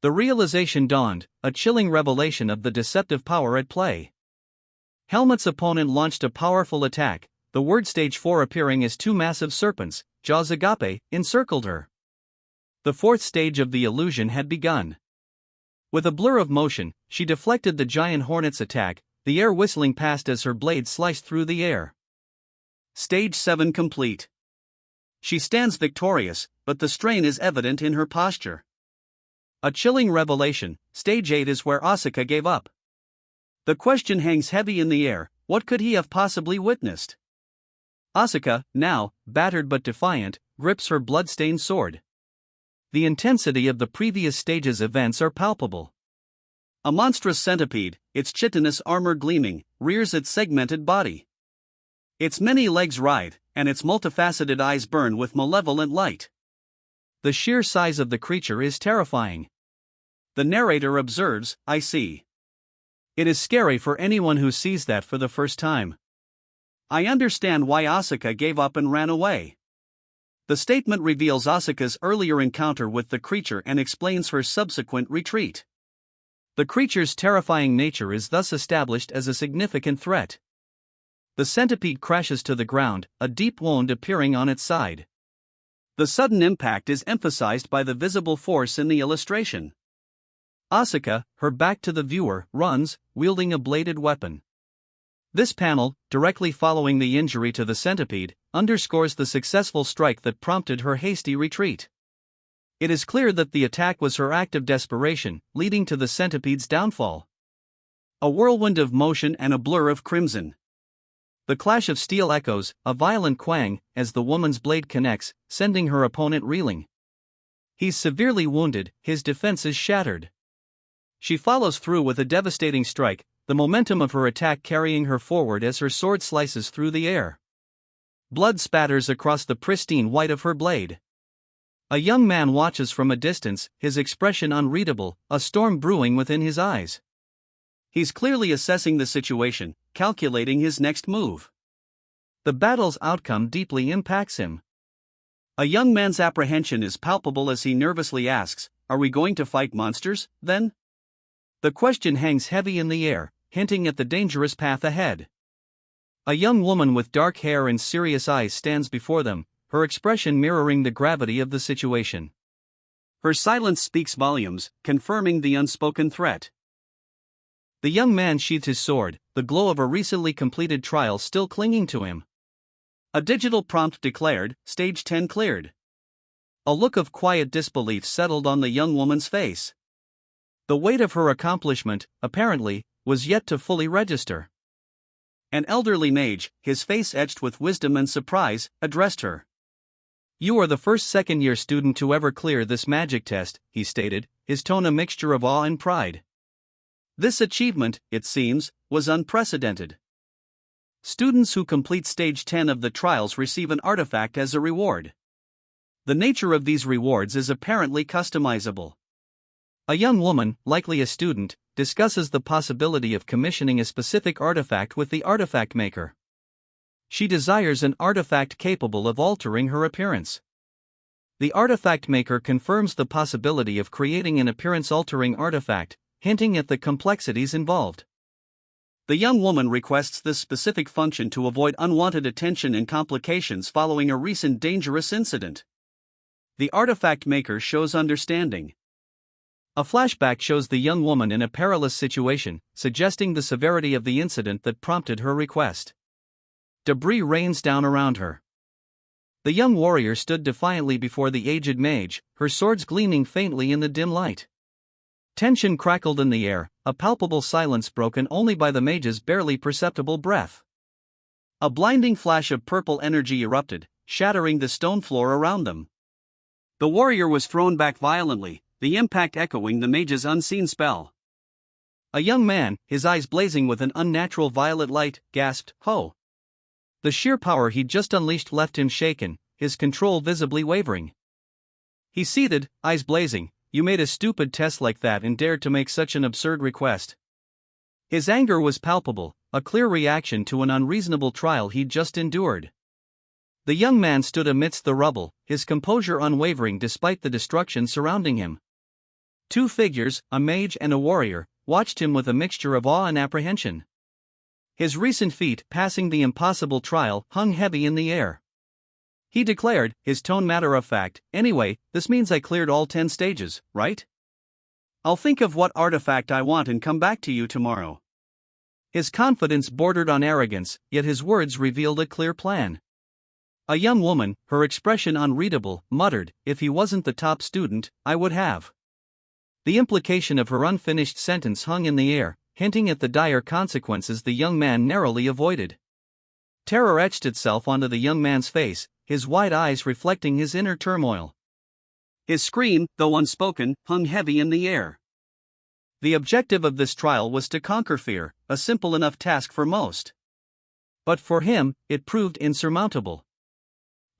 The realization dawned, a chilling revelation of the deceptive power at play. Helmut's opponent launched a powerful attack, the word stage 4 appearing as two massive serpents, jaws agape, encircled her. The fourth stage of the illusion had begun. With a blur of motion, she deflected the giant hornet's attack, the air whistling past as her blade sliced through the air. Stage 7 complete. She stands victorious, but the strain is evident in her posture. A chilling revelation. Stage 8 is where Asuka gave up. The question hangs heavy in the air: what could he have possibly witnessed? Asuka, now, battered but defiant, grips her blood-stained sword. The intensity of the previous stage's events are palpable. A monstrous centipede, its chitinous armor gleaming, rears its segmented body. Its many legs writhe, and its multifaceted eyes burn with malevolent light. The sheer size of the creature is terrifying. The narrator observes, "I see." It is scary for anyone who sees that for the first time. I understand why Asuka gave up and ran away. The statement reveals Asuka's earlier encounter with the creature and explains her subsequent retreat. The creature's terrifying nature is thus established as a significant threat. The centipede crashes to the ground, a deep wound appearing on its side. The sudden impact is emphasized by the visible force in the illustration. Asuka, her back to the viewer, runs, wielding a bladed weapon. This panel, directly following the injury to the centipede, underscores the successful strike that prompted her hasty retreat. It is clear that the attack was her act of desperation, leading to the centipede's downfall. A whirlwind of motion and a blur of crimson. The clash of steel echoes, a violent quang, as the woman's blade connects, sending her opponent reeling. He's severely wounded, his defenses shattered. She follows through with a devastating strike, the momentum of her attack carrying her forward as her sword slices through the air. Blood spatters across the pristine white of her blade. A young man watches from a distance, his expression unreadable, a storm brewing within his eyes. He's clearly assessing the situation, calculating his next move. The battle's outcome deeply impacts him. A young man's apprehension is palpable as he nervously asks, "Are we going to fight monsters, then?" The question hangs heavy in the air, hinting at the dangerous path ahead. A young woman with dark hair and serious eyes stands before them, her expression mirroring the gravity of the situation. Her silence speaks volumes, confirming the unspoken threat. The young man sheathed his sword, the glow of a recently completed trial still clinging to him. A digital prompt declared, "Stage 10 cleared." A look of quiet disbelief settled on the young woman's face. The weight of her accomplishment, apparently, was yet to fully register. An elderly mage, his face etched with wisdom and surprise, addressed her. "You are the first second-year student to ever clear this magic test," he stated, his tone a mixture of awe and pride. This achievement, it seems, was unprecedented. Students who complete Stage 10 of the trials receive an artifact as a reward. The nature of these rewards is apparently customizable. A young woman, likely a student, discusses the possibility of commissioning a specific artifact with the artifact maker. She desires an artifact capable of altering her appearance. The artifact maker confirms the possibility of creating an appearance-altering artifact, hinting at the complexities involved. The young woman requests this specific function to avoid unwanted attention and complications following a recent dangerous incident. The artifact maker shows understanding. A flashback shows the young woman in a perilous situation, suggesting the severity of the incident that prompted her request. Debris rains down around her. The young warrior stood defiantly before the aged mage, her swords gleaming faintly in the dim light. Tension crackled in the air, a palpable silence broken only by the mage's barely perceptible breath. A blinding flash of purple energy erupted, shattering the stone floor around them. The warrior was thrown back violently, the impact echoing the mage's unseen spell. A young man, his eyes blazing with an unnatural violet light, gasped, "Ho!" The sheer power he'd just unleashed left him shaken, his control visibly wavering. He seethed, eyes blazing. "You made a stupid test like that and dared to make such an absurd request." His anger was palpable, a clear reaction to an unreasonable trial he'd just endured. The young man stood amidst the rubble, his composure unwavering despite the destruction surrounding him. Two figures, a mage and a warrior, watched him with a mixture of awe and apprehension. His recent feat, passing the impossible trial, hung heavy in the air. He declared, his tone matter-of-fact, "Anyway, this means I cleared all 10 stages, right? I'll think of what artifact I want and come back to you tomorrow." His confidence bordered on arrogance, yet his words revealed a clear plan. A young woman, her expression unreadable, muttered, "If he wasn't the top student, I would have." The implication of her unfinished sentence hung in the air, hinting at the dire consequences the young man narrowly avoided. Terror etched itself onto the young man's face, his wide eyes reflecting his inner turmoil. His scream, though unspoken, hung heavy in the air. The objective of this trial was to conquer fear, a simple enough task for most. But for him, it proved insurmountable.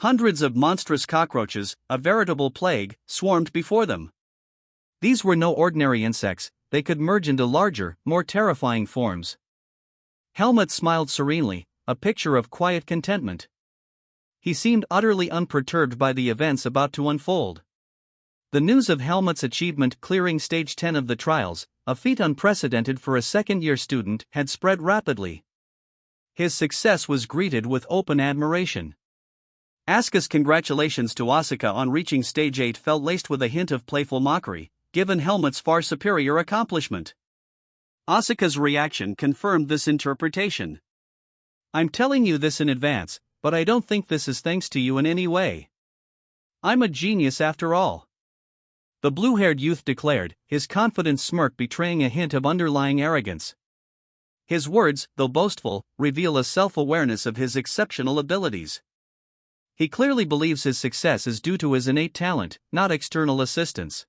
Hundreds of monstrous cockroaches, a veritable plague, swarmed before them. These were no ordinary insects, they could merge into larger, more terrifying forms. Helmut smiled serenely, a picture of quiet contentment. He seemed utterly unperturbed by the events about to unfold. The news of Helmut's achievement clearing stage 10 of the trials, a feat unprecedented for a second-year student, had spread rapidly. His success was greeted with open admiration. Asuka's congratulations to Asuka on reaching stage 8 felt laced with a hint of playful mockery, given Helmut's far superior accomplishment. Asuka's reaction confirmed this interpretation. "I'm telling you this in advance, but I don't think this is thanks to you in any way. I'm a genius after all," the blue-haired youth declared, his confident smirk betraying a hint of underlying arrogance. His words, though boastful, reveal a self-awareness of his exceptional abilities. He clearly believes his success is due to his innate talent, not external assistance.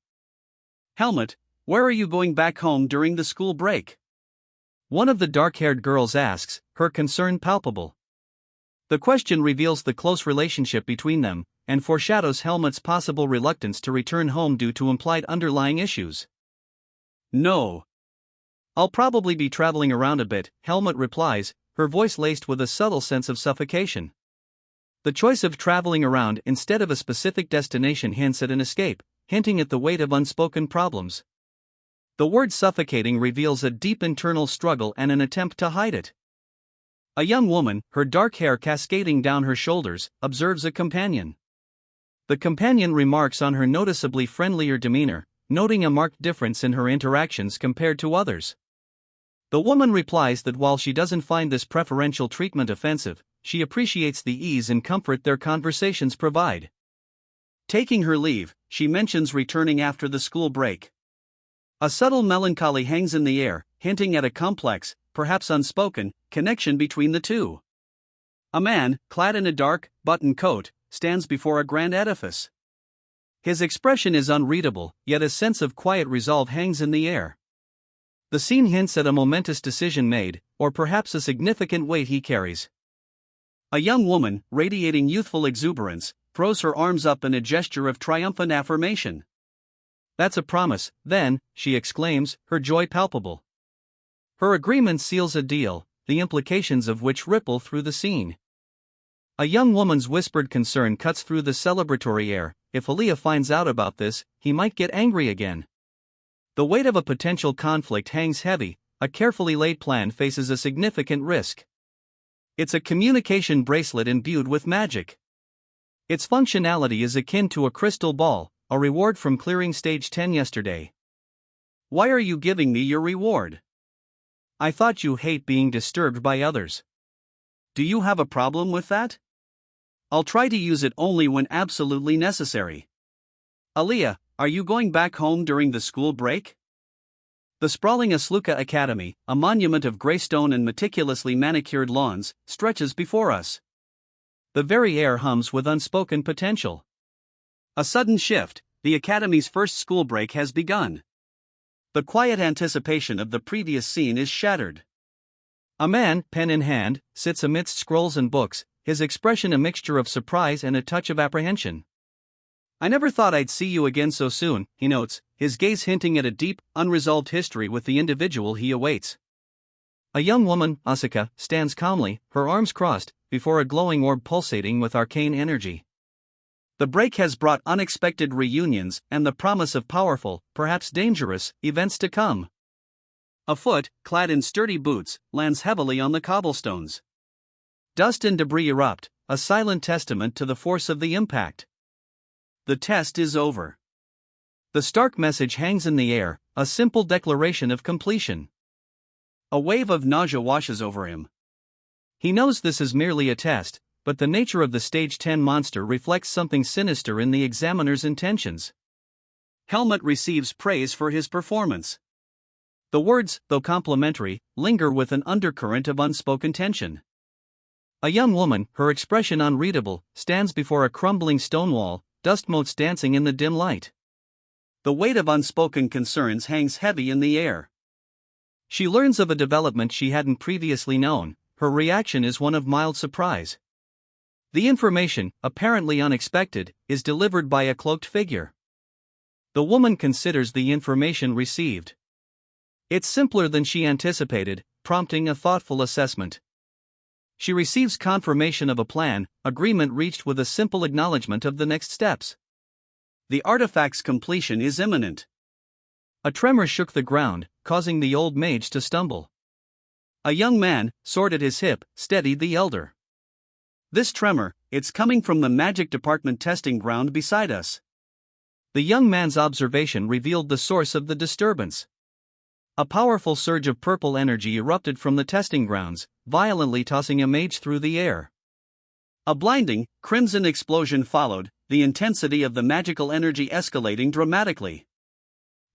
"Helmut, where are you going back home during the school break?" one of the dark-haired girls asks, her concern palpable. The question reveals the close relationship between them, and foreshadows Helmut's possible reluctance to return home due to implied underlying issues. "No. I'll probably be traveling around a bit," Helmut replies, her voice laced with a subtle sense of suffocation. The choice of traveling around instead of a specific destination hints at an escape, hinting at the weight of unspoken problems. The word suffocating reveals a deep internal struggle and an attempt to hide it. A young woman, her dark hair cascading down her shoulders, observes a companion. The companion remarks on her noticeably friendlier demeanor, noting a marked difference in her interactions compared to others. The woman replies that while she doesn't find this preferential treatment offensive, she appreciates the ease and comfort their conversations provide. Taking her leave, she mentions returning after the school break. A subtle melancholy hangs in the air, hinting at a complex, perhaps unspoken, connection between the two. A man, clad in a dark, button coat, stands before a grand edifice. His expression is unreadable, yet a sense of quiet resolve hangs in the air. The scene hints at a momentous decision made, or perhaps a significant weight he carries. A young woman, radiating youthful exuberance, throws her arms up in a gesture of triumphant affirmation. "That's a promise, then," she exclaims, her joy palpable. Her agreement seals a deal, the implications of which ripple through the scene. A young woman's whispered concern cuts through the celebratory air. If Aaliyah finds out about this, he might get angry again. The weight of a potential conflict hangs heavy, a carefully laid plan faces a significant risk. It's a communication bracelet imbued with magic. Its functionality is akin to a crystal ball, a reward from clearing stage 10 yesterday. "Why are you giving me your reward? I thought you hate being disturbed by others. Do you have a problem with that? I'll try to use it only when absolutely necessary. Aaliyah, are you going back home during the school break?" The sprawling Asluka Academy, a monument of gray stone and meticulously manicured lawns, stretches before us. The very air hums with unspoken potential. A sudden shift, the Academy's first school break has begun. The quiet anticipation of the previous scene is shattered. A man, pen in hand, sits amidst scrolls and books, his expression a mixture of surprise and a touch of apprehension. "I never thought I'd see you again so soon," he notes, his gaze hinting at a deep, unresolved history with the individual he awaits. A young woman, Asuka, stands calmly, her arms crossed, before a glowing orb pulsating with arcane energy. The break has brought unexpected reunions and the promise of powerful, perhaps dangerous, events to come. A foot, clad in sturdy boots, lands heavily on the cobblestones. Dust and debris erupt, a silent testament to the force of the impact. The test is over. The stark message hangs in the air, a simple declaration of completion. A wave of nausea washes over him. He knows this is merely a test, but the nature of the stage 10 monster reflects something sinister in the examiner's intentions. Helmut receives praise for his performance. The words, though complimentary, linger with an undercurrent of unspoken tension. A young woman, her expression unreadable, stands before a crumbling stone wall, dust motes dancing in the dim light. The weight of unspoken concerns hangs heavy in the air. She learns of a development she hadn't previously known. Her reaction is one of mild surprise. The information, apparently unexpected, is delivered by a cloaked figure. The woman considers the information received. It's simpler than she anticipated, prompting a thoughtful assessment. She receives confirmation of a plan, agreement reached with a simple acknowledgement of the next steps. The artifact's completion is imminent. A tremor shook the ground, causing the old mage to stumble. A young man, sword at his hip, steadied the elder. This tremor, it's coming from the magic department testing ground beside us. The young man's observation revealed the source of the disturbance. A powerful surge of purple energy erupted from the testing grounds, violently tossing a mage through the air. A blinding, crimson explosion followed, the intensity of the magical energy escalating dramatically.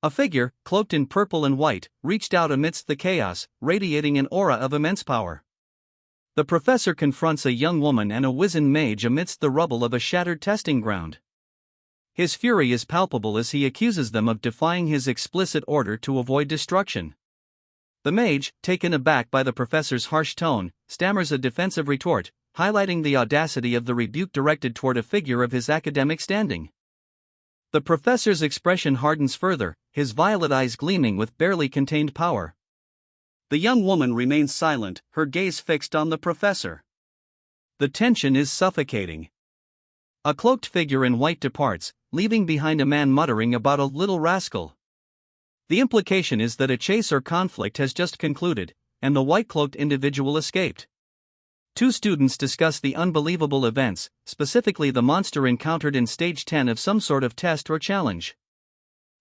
A figure, cloaked in purple and white, reached out amidst the chaos, radiating an aura of immense power. The professor confronts a young woman and a wizened mage amidst the rubble of a shattered testing ground. His fury is palpable as he accuses them of defying his explicit order to avoid destruction. The mage, taken aback by the professor's harsh tone, stammers a defensive retort, highlighting the audacity of the rebuke directed toward a figure of his academic standing. The professor's expression hardens further, his violet eyes gleaming with barely contained power. The young woman remains silent, her gaze fixed on the professor. The tension is suffocating. A cloaked figure in white departs, leaving behind a man muttering about a little rascal. The implication is that a chase or conflict has just concluded, and the white-cloaked individual escaped. Two students discuss the unbelievable events, specifically the monster encountered in Stage 10 of some sort of test or challenge.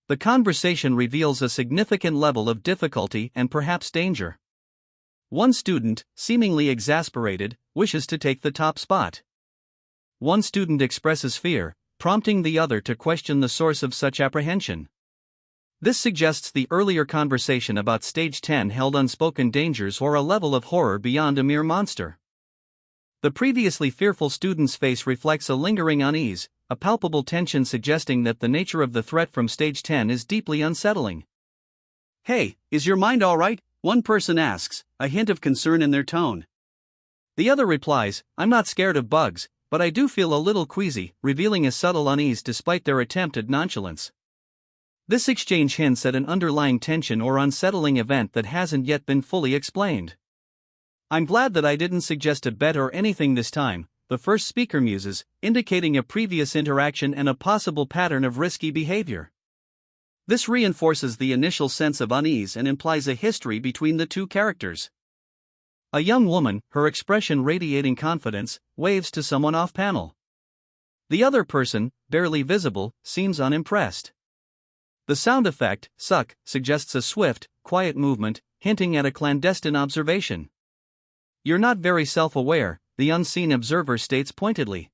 The conversation reveals a significant level of difficulty and perhaps danger. One student, seemingly exasperated, wishes to take the top spot. One student expresses fear, prompting the other to question the source of such apprehension. This suggests the earlier conversation about Stage 10 held unspoken dangers or a level of horror beyond a mere monster. The previously fearful student's face reflects a lingering unease, a palpable tension suggesting that the nature of the threat from Stage 10 is deeply unsettling. "Hey, is your mind all right?" one person asks, a hint of concern in their tone. The other replies, "I'm not scared of bugs, but I do feel a little queasy," revealing a subtle unease despite their attempt at nonchalance. This exchange hints at an underlying tension or unsettling event that hasn't yet been fully explained. "I'm glad that I didn't suggest a bet or anything this time," the first speaker muses, indicating a previous interaction and a possible pattern of risky behavior. This reinforces the initial sense of unease and implies a history between the two characters. A young woman, her expression radiating confidence, waves to someone off-panel. The other person, barely visible, seems unimpressed. The sound effect, suck, suggests a swift, quiet movement, hinting at a clandestine observation. "You're not very self-aware," the unseen observer states pointedly.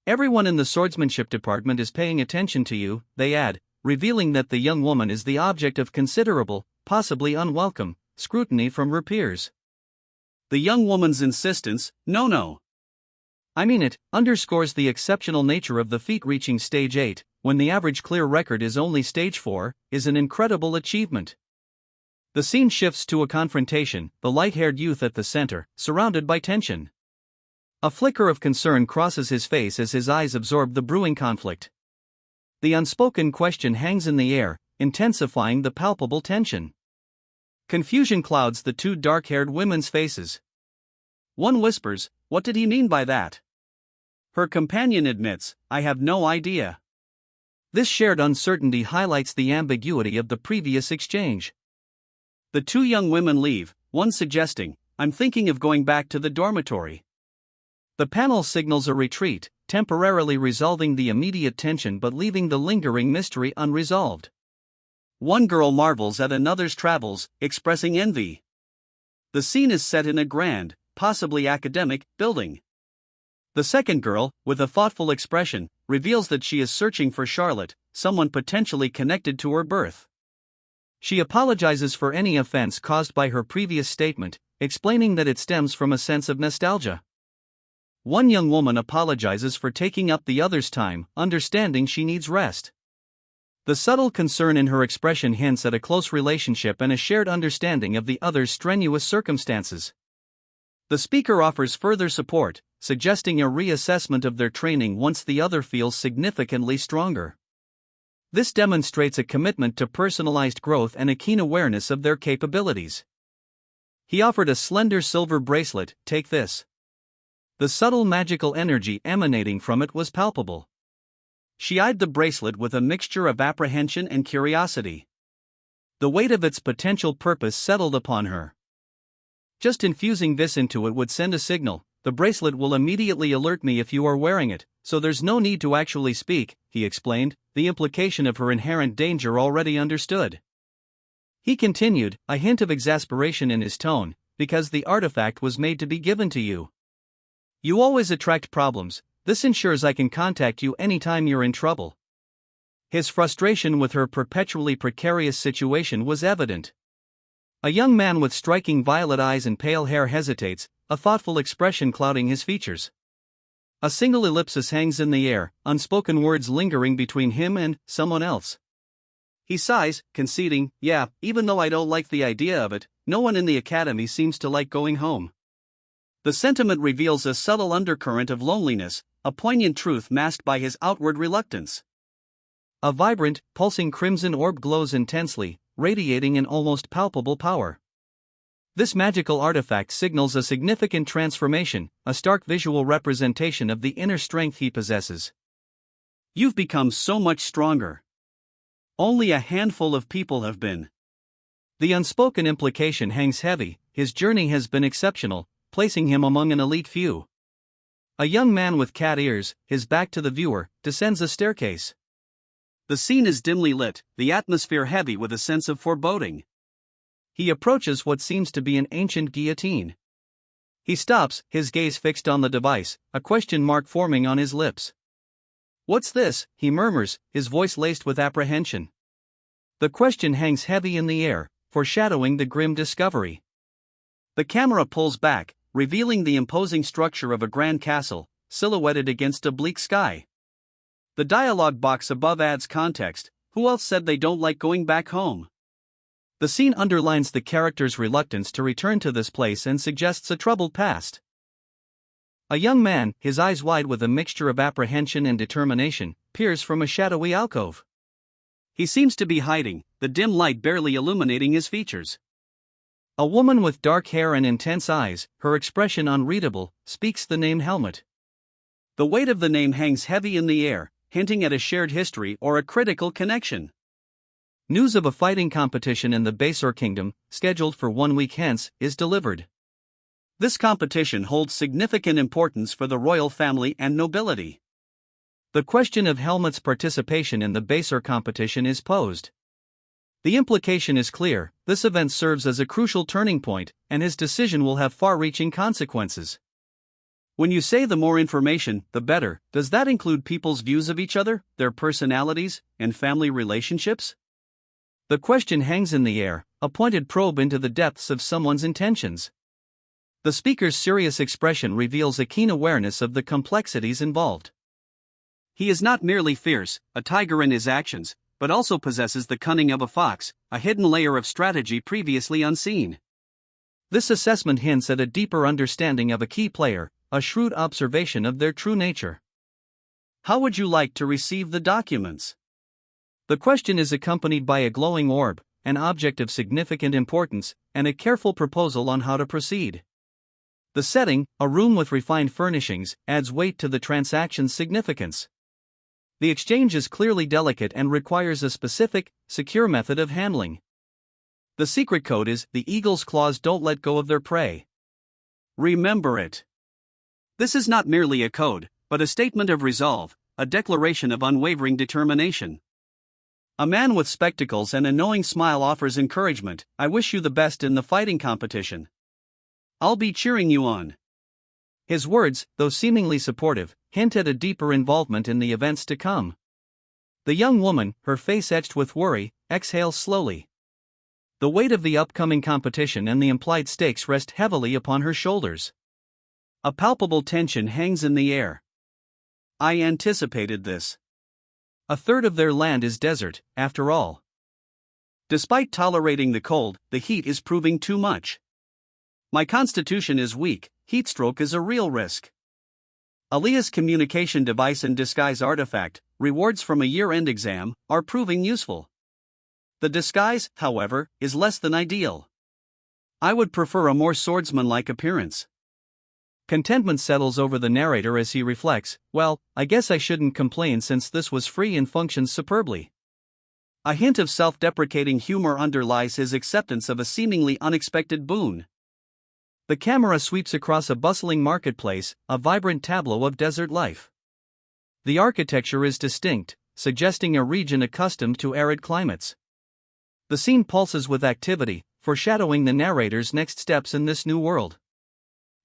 "Everyone in the swordsmanship department is paying attention to you," they add, revealing that the young woman is the object of considerable, possibly unwelcome, scrutiny from her peers. The young woman's insistence, "No. I mean it," underscores the exceptional nature of the feat. Reaching Stage 8, when the average clear record is only Stage 4, is an incredible achievement. The scene shifts to a confrontation, the light-haired youth at the center, surrounded by tension. A flicker of concern crosses his face as his eyes absorb the brewing conflict. The unspoken question hangs in the air, intensifying the palpable tension. Confusion clouds the two dark-haired women's faces. One whispers, "What did he mean by that?" Her companion admits, "I have no idea." This shared uncertainty highlights the ambiguity of the previous exchange. The two young women leave, one suggesting, "I'm thinking of going back to the dormitory." The panel signals a retreat, temporarily resolving the immediate tension but leaving the lingering mystery unresolved. One girl marvels at another's travels, expressing envy. The scene is set in a grand, possibly academic, building. The second girl, with a thoughtful expression, reveals that she is searching for Charlotte, someone potentially connected to her birth. She apologizes for any offense caused by her previous statement, explaining that it stems from a sense of nostalgia. One young woman apologizes for taking up the other's time, understanding she needs rest. The subtle concern in her expression hints at a close relationship and a shared understanding of the other's strenuous circumstances. The speaker offers further support, suggesting a reassessment of their training once the other feels significantly stronger. This demonstrates a commitment to personalized growth and a keen awareness of their capabilities. He offered a slender silver bracelet, take this. The subtle magical energy emanating from it was palpable. She eyed the bracelet with a mixture of apprehension and curiosity. The weight of its potential purpose settled upon her. Just infusing this into it would send a signal. The bracelet will immediately alert me if you are wearing it, so there's no need to actually speak, he explained, the implication of her inherent danger already understood. He continued, a hint of exasperation in his tone, because the artifact was made to be given to you. You always attract problems, this ensures I can contact you anytime you're in trouble. His frustration with her perpetually precarious situation was evident. A young man with striking violet eyes and pale hair hesitates, a thoughtful expression clouding his features. A single ellipsis hangs in the air, unspoken words lingering between him and someone else. He sighs, conceding, yeah, even though I don't like the idea of it, no one in the academy seems to like going home. The sentiment reveals a subtle undercurrent of loneliness, a poignant truth masked by his outward reluctance. A vibrant, pulsing crimson orb glows intensely, radiating an almost palpable power. This magical artifact signals a significant transformation, a stark visual representation of the inner strength he possesses. You've become so much stronger. Only a handful of people have been. The unspoken implication hangs heavy, his journey has been exceptional, placing him among an elite few. A young man with cat ears, his back to the viewer, descends a staircase. The scene is dimly lit, the atmosphere heavy with a sense of foreboding. He approaches what seems to be an ancient guillotine. He stops, his gaze fixed on the device, a question mark forming on his lips. What's this? He murmurs, his voice laced with apprehension. The question hangs heavy in the air, foreshadowing the grim discovery. The camera pulls back, revealing the imposing structure of a grand castle, silhouetted against a bleak sky. The dialogue box above adds context, who else said they don't like going back home? The scene underlines the character's reluctance to return to this place and suggests a troubled past. A young man, his eyes wide with a mixture of apprehension and determination, peers from a shadowy alcove. He seems to be hiding, the dim light barely illuminating his features. A woman with dark hair and intense eyes, her expression unreadable, speaks the name Helmut. The weight of the name hangs heavy in the air, hinting at a shared history or a critical connection. News of a fighting competition in the Basor Kingdom, scheduled for 1 week hence, is delivered. This competition holds significant importance for the royal family and nobility. The question of Helmut's participation in the Basor competition is posed. The implication is clear, this event serves as a crucial turning point, and his decision will have far-reaching consequences. When you say the more information, the better, does that include people's views of each other, their personalities, and family relationships? The question hangs in the air, a pointed probe into the depths of someone's intentions. The speaker's serious expression reveals a keen awareness of the complexities involved. He is not merely fierce, a tiger in his actions, but also possesses the cunning of a fox, a hidden layer of strategy previously unseen. This assessment hints at a deeper understanding of a key player, a shrewd observation of their true nature. How would you like to receive the documents? The question is accompanied by a glowing orb, an object of significant importance, and a careful proposal on how to proceed. The setting, a room with refined furnishings, adds weight to the transaction's significance. The exchange is clearly delicate and requires a specific, secure method of handling. The secret code is, the eagle's claws don't let go of their prey. Remember it. This is not merely a code, but a statement of resolve, a declaration of unwavering determination. A man with spectacles and a knowing smile offers encouragement. I wish you the best in the fighting competition. I'll be cheering you on. His words, though seemingly supportive, hint at a deeper involvement in the events to come. The young woman, her face etched with worry, exhales slowly. The weight of the upcoming competition and the implied stakes rest heavily upon her shoulders. A palpable tension hangs in the air. I anticipated this. A third of their land is desert, after all. Despite tolerating the cold, the heat is proving too much. My constitution is weak, heatstroke is a real risk. Aaliyah's communication device and disguise artifact, rewards from a year-end exam, are proving useful. The disguise, however, is less than ideal. I would prefer a more swordsman-like appearance. Contentment settles over the narrator as he reflects, well, I guess I shouldn't complain since this was free and functions superbly. A hint of self-deprecating humor underlies his acceptance of a seemingly unexpected boon. The camera sweeps across a bustling marketplace, a vibrant tableau of desert life. The architecture is distinct, suggesting a region accustomed to arid climates. The scene pulses with activity, foreshadowing the narrator's next steps in this new world.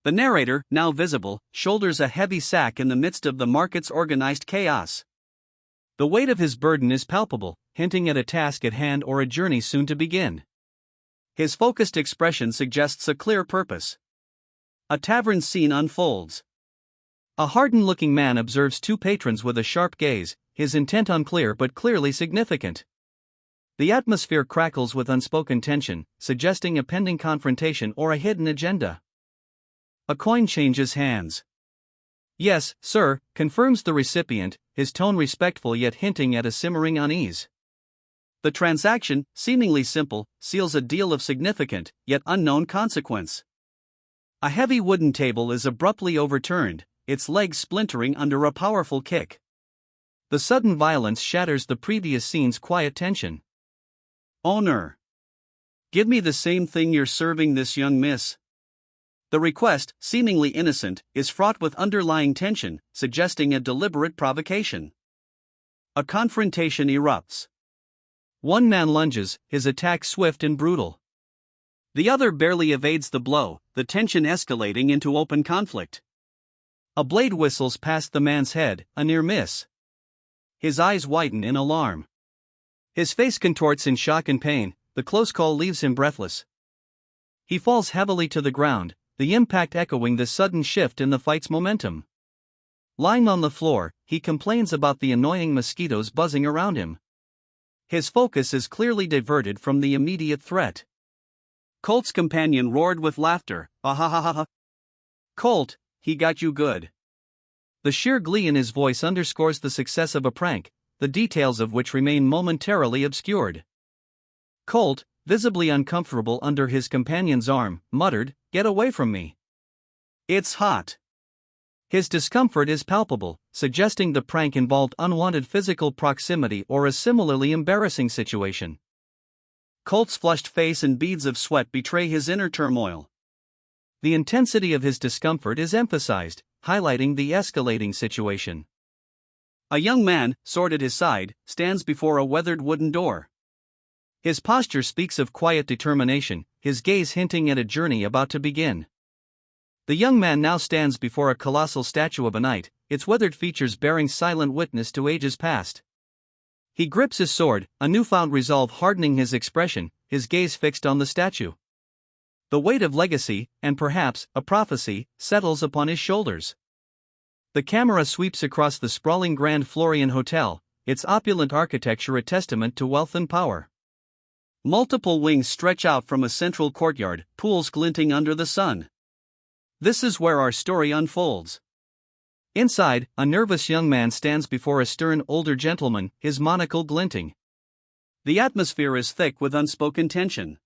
The narrator, now visible, shoulders a heavy sack in the midst of the market's organized chaos. The weight of his burden is palpable, hinting at a task at hand or a journey soon to begin. His focused expression suggests a clear purpose. A tavern scene unfolds. A hardened-looking man observes two patrons with a sharp gaze, his intent unclear but clearly significant. The atmosphere crackles with unspoken tension, suggesting a pending confrontation or a hidden agenda. A coin changes hands. Yes, sir, confirms the recipient, his tone respectful yet hinting at a simmering unease. The transaction, seemingly simple, seals a deal of significant, yet unknown consequence. A heavy wooden table is abruptly overturned, its legs splintering under a powerful kick. The sudden violence shatters the previous scene's quiet tension. Owner. Give me the same thing you're serving this young miss. The request, seemingly innocent, is fraught with underlying tension, suggesting a deliberate provocation. A confrontation erupts. One man lunges, his attack swift and brutal. The other barely evades the blow, the tension escalating into open conflict. A blade whistles past the man's head, a near miss. His eyes widen in alarm. His face contorts in shock and pain, the close call leaves him breathless. He falls heavily to the ground, the impact echoing the sudden shift in the fight's momentum. Lying on the floor, he complains about the annoying mosquitoes buzzing around him. His focus is clearly diverted from the immediate threat. Colt's companion roared with laughter, "Ah-ha-ha-ha-ha! Colt, he got you good." The sheer glee in his voice underscores the success of a prank, the details of which remain momentarily obscured. Colt, visibly uncomfortable under his companion's arm, muttered, "Get away from me. It's hot." His discomfort is palpable, suggesting the prank involved unwanted physical proximity or a similarly embarrassing situation. Colt's flushed face and beads of sweat betray his inner turmoil. The intensity of his discomfort is emphasized, highlighting the escalating situation. A young man, sword at his side, stands before a weathered wooden door. His posture speaks of quiet determination, his gaze hinting at a journey about to begin. The young man now stands before a colossal statue of a knight, its weathered features bearing silent witness to ages past. He grips his sword, a newfound resolve hardening his expression, his gaze fixed on the statue. The weight of legacy, and perhaps, a prophecy, settles upon his shoulders. The camera sweeps across the sprawling Grand Florian Hotel, its opulent architecture a testament to wealth and power. Multiple wings stretch out from a central courtyard, pools glinting under the sun. This is where our story unfolds. Inside, a nervous young man stands before a stern older gentleman, his monocle glinting. The atmosphere is thick with unspoken tension.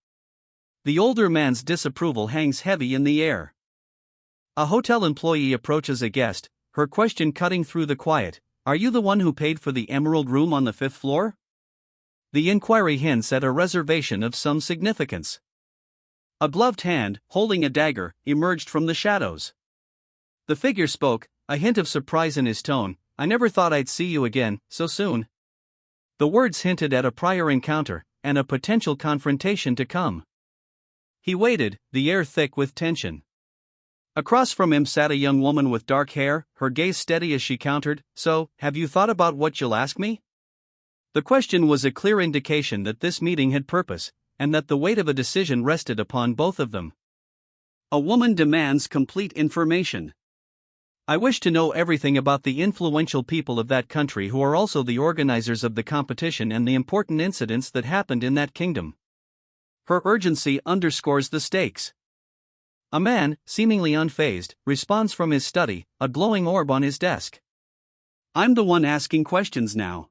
The older man's disapproval hangs heavy in the air. A hotel employee approaches a guest, her question cutting through the quiet, "Are you the one who paid for the emerald room on the 5th floor?" The inquiry hints at a reservation of some significance. A gloved hand, holding a dagger, emerged from the shadows. The figure spoke, a hint of surprise in his tone, "I never thought I'd see you again, so soon." The words hinted at a prior encounter, and a potential confrontation to come. He waited, the air thick with tension. Across from him sat a young woman with dark hair, her gaze steady as she countered, "So, have you thought about what you'll ask me?" The question was a clear indication that this meeting had purpose, and that the weight of a decision rested upon both of them. A woman demands complete information. "I wish to know everything about the influential people of that country who are also the organizers of the competition and the important incidents that happened in that kingdom." Her urgency underscores the stakes. A man, seemingly unfazed, responds from his study, a glowing orb on his desk. "I'm the one asking questions now."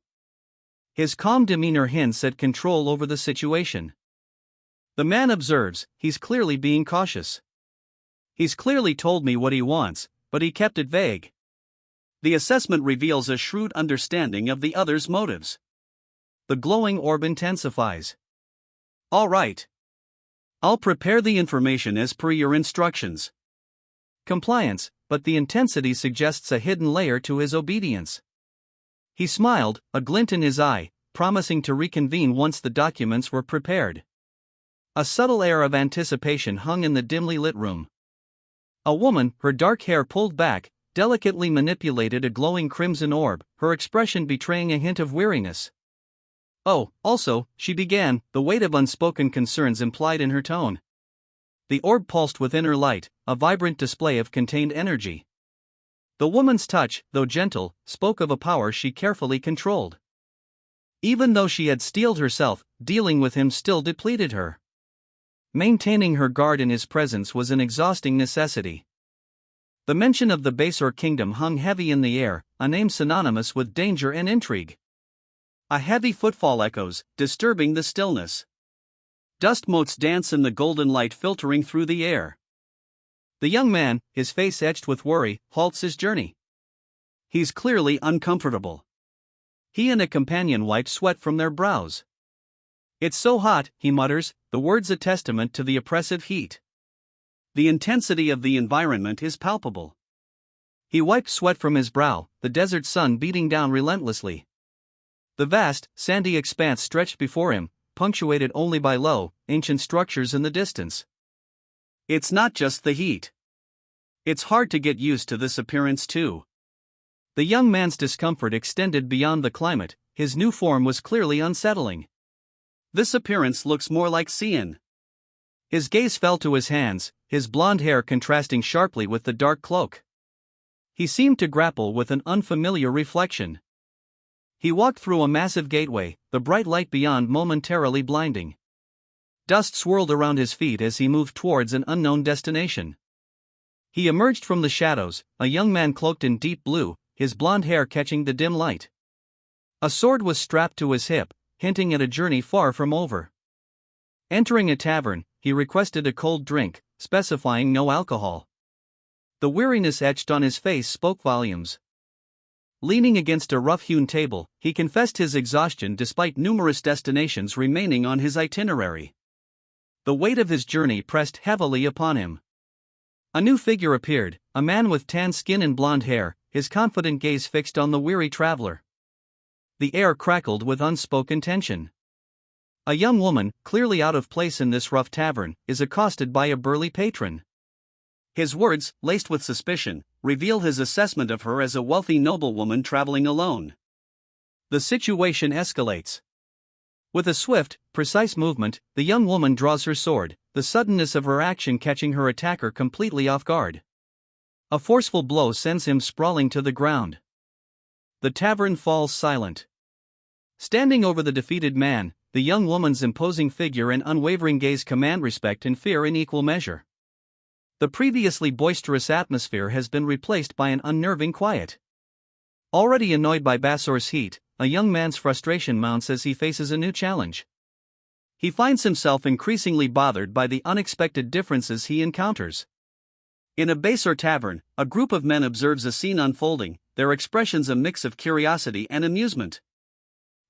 His calm demeanor hints at control over the situation. The man observes, he's clearly being cautious. "He's clearly told me what he wants, but he kept it vague." The assessment reveals a shrewd understanding of the other's motives. The glowing orb intensifies. "All right. I'll prepare the information as per your instructions." Compliance, but the intensity suggests a hidden layer to his obedience. He smiled, a glint in his eye, promising to reconvene once the documents were prepared. A subtle air of anticipation hung in the dimly lit room. A woman, her dark hair pulled back, delicately manipulated a glowing crimson orb, her expression betraying a hint of weariness. "Oh, also," she began, the weight of unspoken concerns implied in her tone. The orb pulsed within her light, a vibrant display of contained energy. The woman's touch, though gentle, spoke of a power she carefully controlled. Even though she had steeled herself, dealing with him still depleted her. Maintaining her guard in his presence was an exhausting necessity. The mention of the Basor kingdom hung heavy in the air, a name synonymous with danger and intrigue. A heavy footfall echoes, disturbing the stillness. Dust motes dance in the golden light filtering through the air. The young man, his face etched with worry, halts his journey. He's clearly uncomfortable. He and a companion wipe sweat from their brows. "It's so hot," he mutters, the words a testament to the oppressive heat. The intensity of the environment is palpable. He wipes sweat from his brow, the desert sun beating down relentlessly. The vast, sandy expanse stretched before him, punctuated only by low, ancient structures in the distance. It's not just the heat. It's hard to get used to this appearance too. The young man's discomfort extended beyond the climate, his new form was clearly unsettling. "This appearance looks more like Cian." His gaze fell to his hands, his blonde hair contrasting sharply with the dark cloak. He seemed to grapple with an unfamiliar reflection. He walked through a massive gateway, the bright light beyond momentarily blinding. Dust swirled around his feet as he moved towards an unknown destination. He emerged from the shadows, a young man cloaked in deep blue, his blonde hair catching the dim light. A sword was strapped to his hip, hinting at a journey far from over. Entering a tavern, he requested a cold drink, specifying no alcohol. The weariness etched on his face spoke volumes. Leaning against a rough-hewn table, he confessed his exhaustion despite numerous destinations remaining on his itinerary. The weight of his journey pressed heavily upon him. A new figure appeared, a man with tan skin and blonde hair, his confident gaze fixed on the weary traveler. The air crackled with unspoken tension. A young woman, clearly out of place in this rough tavern, is accosted by a burly patron. His words, laced with suspicion, reveal his assessment of her as a wealthy noblewoman traveling alone. The situation escalates. With a swift, precise movement, the young woman draws her sword, the suddenness of her action catching her attacker completely off guard. A forceful blow sends him sprawling to the ground. The tavern falls silent. Standing over the defeated man, the young woman's imposing figure and unwavering gaze command respect and fear in equal measure. The previously boisterous atmosphere has been replaced by an unnerving quiet. Already annoyed by Basor's heat, a young man's frustration mounts as he faces a new challenge. He finds himself increasingly bothered by the unexpected differences he encounters. In a Basor tavern, a group of men observes a scene unfolding, their expressions a mix of curiosity and amusement.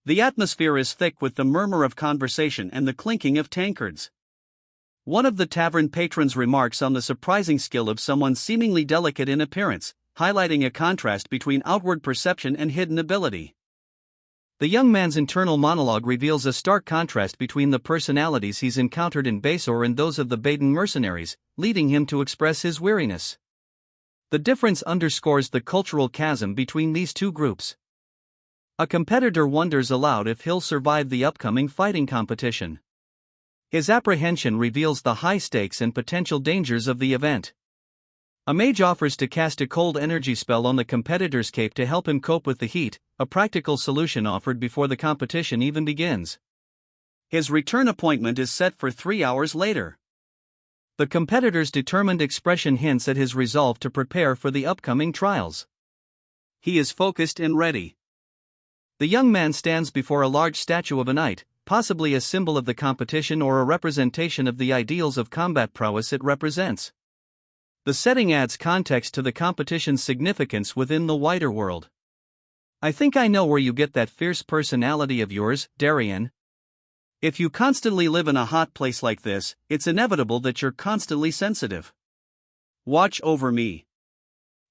The atmosphere is thick with the murmur of conversation and the clinking of tankards. One of the tavern patrons remarks on the surprising skill of someone seemingly delicate in appearance, highlighting a contrast between outward perception and hidden ability. The young man's internal monologue reveals a stark contrast between the personalities he's encountered in Basor and those of the Baden mercenaries, leading him to express his weariness. The difference underscores the cultural chasm between these two groups. A competitor wonders aloud if he'll survive the upcoming fighting competition. His apprehension reveals the high stakes and potential dangers of the event. A mage offers to cast a cold energy spell on the competitor's cape to help him cope with the heat, a practical solution offered before the competition even begins. His return appointment is set for 3 hours later. The competitor's determined expression hints at his resolve to prepare for the upcoming trials. He is focused and ready. The young man stands before a large statue of a knight, possibly a symbol of the competition or a representation of the ideals of combat prowess it represents. The setting adds context to the competition's significance within the wider world. I think I know where you get that fierce personality of yours, Darien. If you constantly live in a hot place like this, it's inevitable that you're constantly sensitive. Watch over me.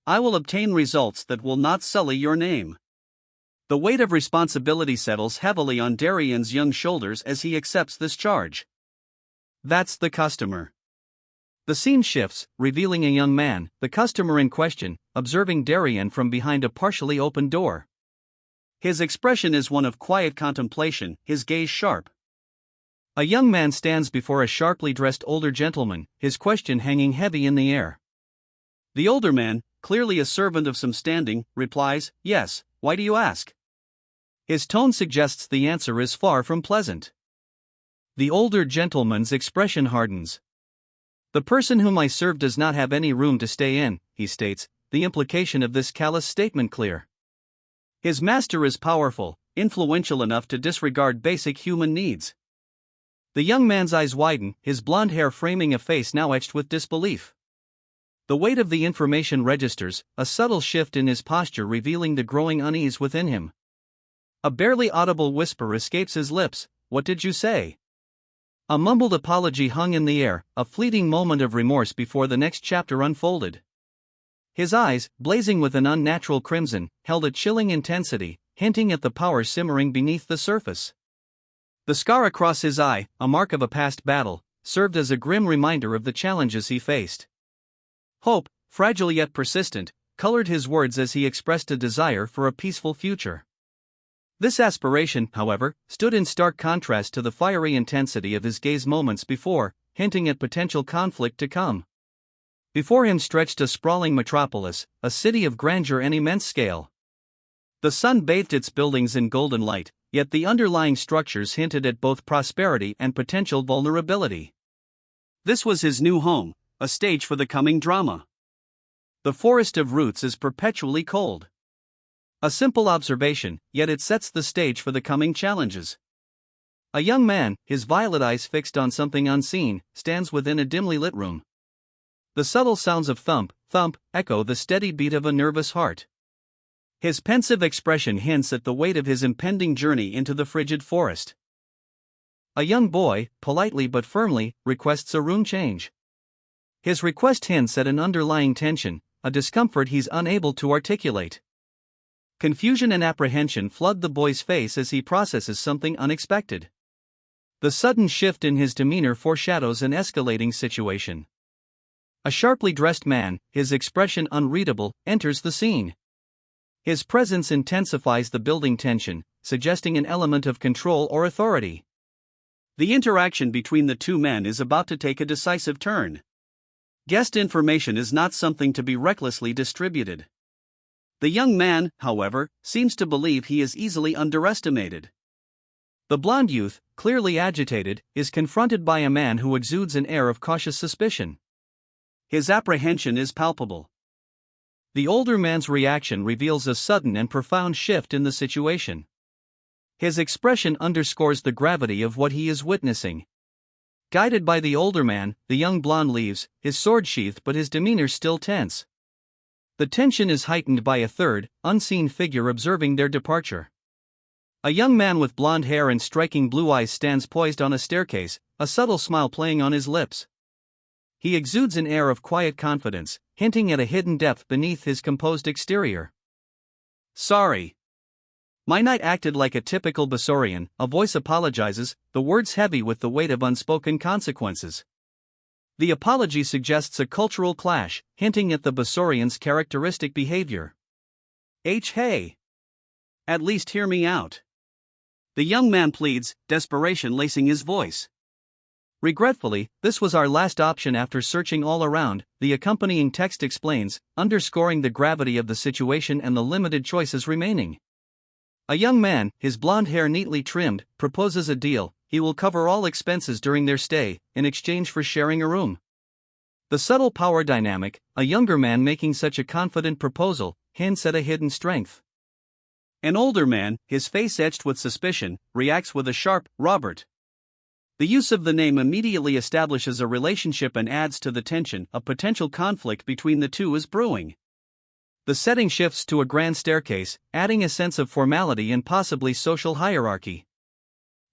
I will obtain results that will not sully your name. The weight of responsibility settles heavily on Darien's young shoulders as he accepts this charge. That's the customer. The scene shifts, revealing a young man, the customer in question, observing Darien from behind a partially open door. His expression is one of quiet contemplation, his gaze sharp. A young man stands before a sharply dressed older gentleman, his question hanging heavy in the air. The older man, clearly a servant of some standing, replies, "Yes, why do you ask?" His tone suggests the answer is far from pleasant. The older gentleman's expression hardens. "The person whom I serve does not have any room to stay in," he states, the implication of this callous statement clear. His master is powerful, influential enough to disregard basic human needs. The young man's eyes widen, his blonde hair framing a face now etched with disbelief. The weight of the information registers, a subtle shift in his posture revealing the growing unease within him. A barely audible whisper escapes his lips, "What did you say?" A mumbled apology hung in the air, a fleeting moment of remorse before the next chapter unfolded. His eyes, blazing with an unnatural crimson, held a chilling intensity, hinting at the power simmering beneath the surface. The scar across his eye, a mark of a past battle, served as a grim reminder of the challenges he faced. Hope, fragile yet persistent, colored his words as he expressed a desire for a peaceful future. This aspiration, however, stood in stark contrast to the fiery intensity of his gaze moments before, hinting at potential conflict to come. Before him stretched a sprawling metropolis, a city of grandeur and immense scale. The sun bathed its buildings in golden light, yet the underlying structures hinted at both prosperity and potential vulnerability. This was his new home, a stage for the coming drama. The forest of roots is perpetually cold. A simple observation, yet it sets the stage for the coming challenges. A young man, his violet eyes fixed on something unseen, stands within a dimly lit room. The subtle sounds of thump, thump, echo the steady beat of a nervous heart. His pensive expression hints at the weight of his impending journey into the frigid forest. A young boy, politely but firmly, requests a room change. His request hints at an underlying tension, a discomfort he's unable to articulate. Confusion and apprehension flood the boy's face as he processes something unexpected. The sudden shift in his demeanor foreshadows an escalating situation. A sharply dressed man, his expression unreadable, enters the scene. His presence intensifies the building tension, suggesting an element of control or authority. The interaction between the two men is about to take a decisive turn. Guest information is not something to be recklessly distributed. The young man, however, seems to believe he is easily underestimated. The blond youth, clearly agitated, is confronted by a man who exudes an air of cautious suspicion. His apprehension is palpable. The older man's reaction reveals a sudden and profound shift in the situation. His expression underscores the gravity of what he is witnessing. Guided by the older man, the young blonde leaves, his sword sheathed but his demeanor still tense. The tension is heightened by a third, unseen figure observing their departure. A young man with blonde hair and striking blue eyes stands poised on a staircase, a subtle smile playing on his lips. He exudes an air of quiet confidence, hinting at a hidden depth beneath his composed exterior. "Sorry. My knight acted like a typical Basaurian," a voice apologizes, the words heavy with the weight of unspoken consequences. The apology suggests a cultural clash, hinting at the Bossorian's characteristic behavior. Hey! At least hear me out. The young man pleads, desperation lacing his voice. Regretfully, this was our last option after searching all around, the accompanying text explains, underscoring the gravity of the situation and the limited choices remaining. A young man, his blonde hair neatly trimmed, proposes a deal. He will cover all expenses during their stay, in exchange for sharing a room. The subtle power dynamic, a younger man making such a confident proposal, hints at a hidden strength. An older man, his face etched with suspicion, reacts with a sharp, Robert. The use of the name immediately establishes a relationship and adds to the tension. A potential conflict between the two is brewing. The setting shifts to a grand staircase, adding a sense of formality and possibly social hierarchy.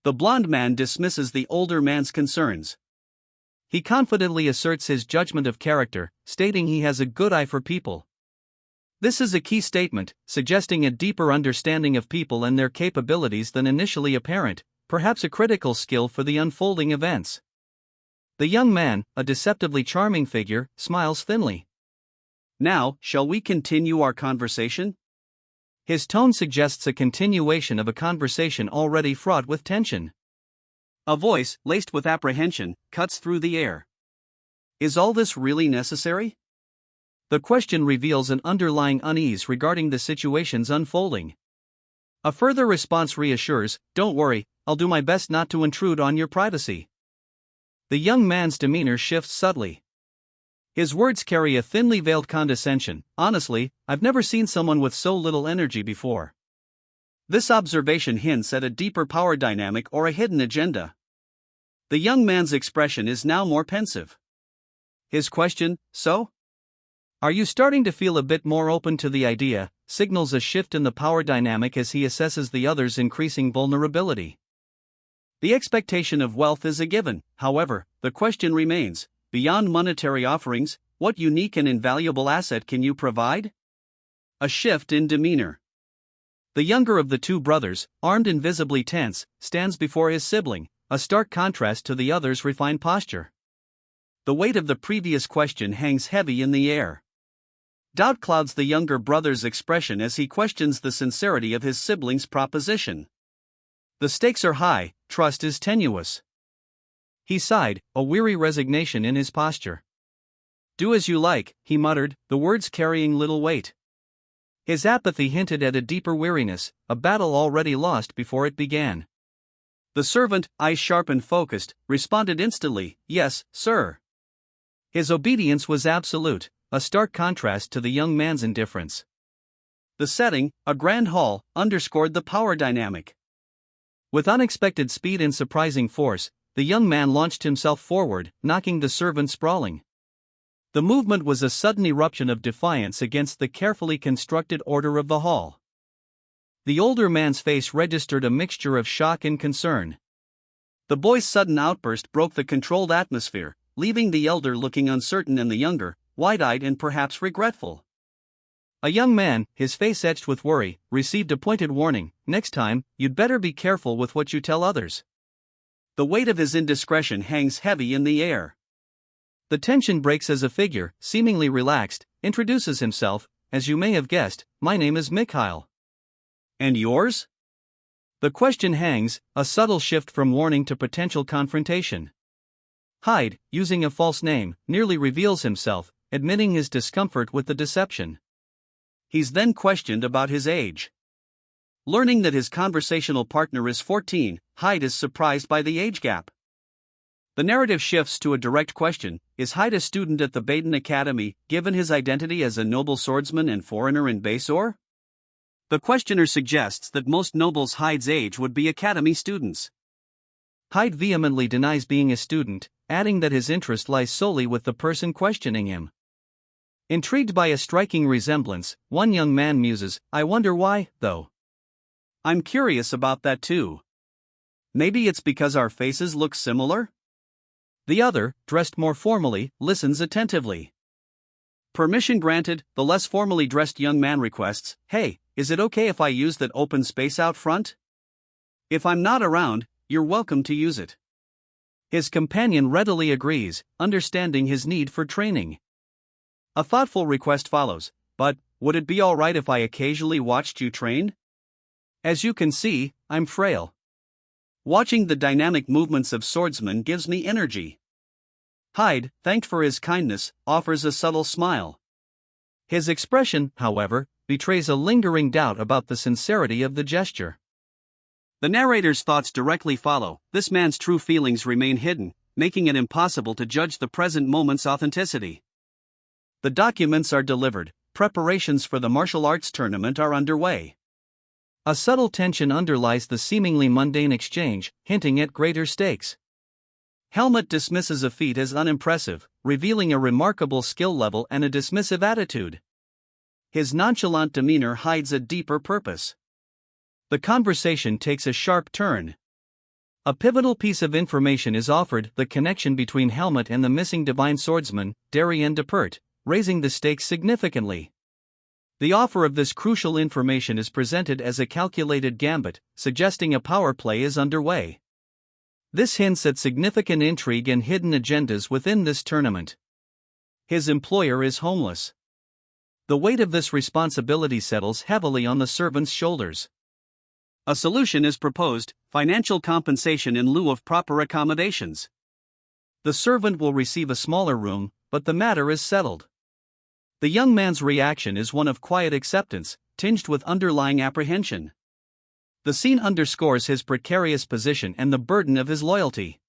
The blond man dismisses the older man's concerns. He confidently asserts his judgment of character, stating he has a good eye for people. This is a key statement, suggesting a deeper understanding of people and their capabilities than initially apparent, perhaps a critical skill for the unfolding events. The young man, a deceptively charming figure, smiles thinly. Now, shall we continue our conversation? His tone suggests a continuation of a conversation already fraught with tension. A voice, laced with apprehension, cuts through the air. Is all this really necessary? The question reveals an underlying unease regarding the situation's unfolding. A further response reassures, don't worry, I'll do my best not to intrude on your privacy. The young man's demeanor shifts subtly. His words carry a thinly veiled condescension. Honestly, I've never seen someone with so little energy before. This observation hints at a deeper power dynamic or a hidden agenda. The young man's expression is now more pensive. His question, so? Are you starting to feel a bit more open to the idea? Signals a shift in the power dynamic as he assesses the other's increasing vulnerability. The expectation of wealth is a given, however, the question remains, beyond monetary offerings, what unique and invaluable asset can you provide? A shift in demeanor. The younger of the two brothers, armed and visibly tense, stands before his sibling, a stark contrast to the other's refined posture. The weight of the previous question hangs heavy in the air. Doubt clouds the younger brother's expression as he questions the sincerity of his sibling's proposition. The stakes are high, trust is tenuous. He sighed, a weary resignation in his posture. Do as you like, he muttered, the words carrying little weight. His apathy hinted at a deeper weariness, a battle already lost before it began. The servant, eyes sharp and focused, responded instantly, yes, sir. His obedience was absolute, a stark contrast to the young man's indifference. The setting, a grand hall, underscored the power dynamic. With unexpected speed and surprising force, the young man launched himself forward, knocking the servant sprawling. The movement was a sudden eruption of defiance against the carefully constructed order of the hall. The older man's face registered a mixture of shock and concern. The boy's sudden outburst broke the controlled atmosphere, leaving the elder looking uncertain and the younger, wide-eyed and perhaps regretful. A young man, his face etched with worry, received a pointed warning, next time, you'd better be careful with what you tell others. The weight of his indiscretion hangs heavy in the air. The tension breaks as a figure, seemingly relaxed, introduces himself, as you may have guessed, my name is Mikhail. And yours? The question hangs, a subtle shift from warning to potential confrontation. Hyde, using a false name, nearly reveals himself, admitting his discomfort with the deception. He's then questioned about his age. Learning that his conversational partner is 14, Hyde is surprised by the age gap. The narrative shifts to a direct question, is Hyde a student at the Baden Academy, given his identity as a noble swordsman and foreigner in Basor? The questioner suggests that most nobles Hyde's age would be academy students. Hyde vehemently denies being a student, adding that his interest lies solely with the person questioning him. Intrigued by a striking resemblance, one young man muses, I wonder why, though. I'm curious about that too. Maybe it's because our faces look similar? The other, dressed more formally, listens attentively. Permission granted, the less formally dressed young man requests, hey, is it okay if I use that open space out front? If I'm not around, you're welcome to use it. His companion readily agrees, understanding his need for training. A thoughtful request follows, but, would it be alright if I occasionally watched you train? As you can see, I'm frail. Watching the dynamic movements of swordsmen gives me energy. Hyde, thanked for his kindness, offers a subtle smile. His expression, however, betrays a lingering doubt about the sincerity of the gesture. The narrator's thoughts directly follow. This man's true feelings remain hidden, making it impossible to judge the present moment's authenticity. The documents are delivered, preparations for the martial arts tournament are underway. A subtle tension underlies the seemingly mundane exchange, hinting at greater stakes. Helmut dismisses a feat as unimpressive, revealing a remarkable skill level and a dismissive attitude. His nonchalant demeanor hides a deeper purpose. The conversation takes a sharp turn. A pivotal piece of information is offered: the connection between Helmut and the missing divine swordsman, Darien Depert, raising the stakes significantly. The offer of this crucial information is presented as a calculated gambit, suggesting a power play is underway. This hints at significant intrigue and hidden agendas within this tournament. His employer is homeless. The weight of this responsibility settles heavily on the servant's shoulders. A solution is proposed: financial compensation in lieu of proper accommodations. The servant will receive a smaller room, but the matter is settled. The young man's reaction is one of quiet acceptance, tinged with underlying apprehension. The scene underscores his precarious position and the burden of his loyalty.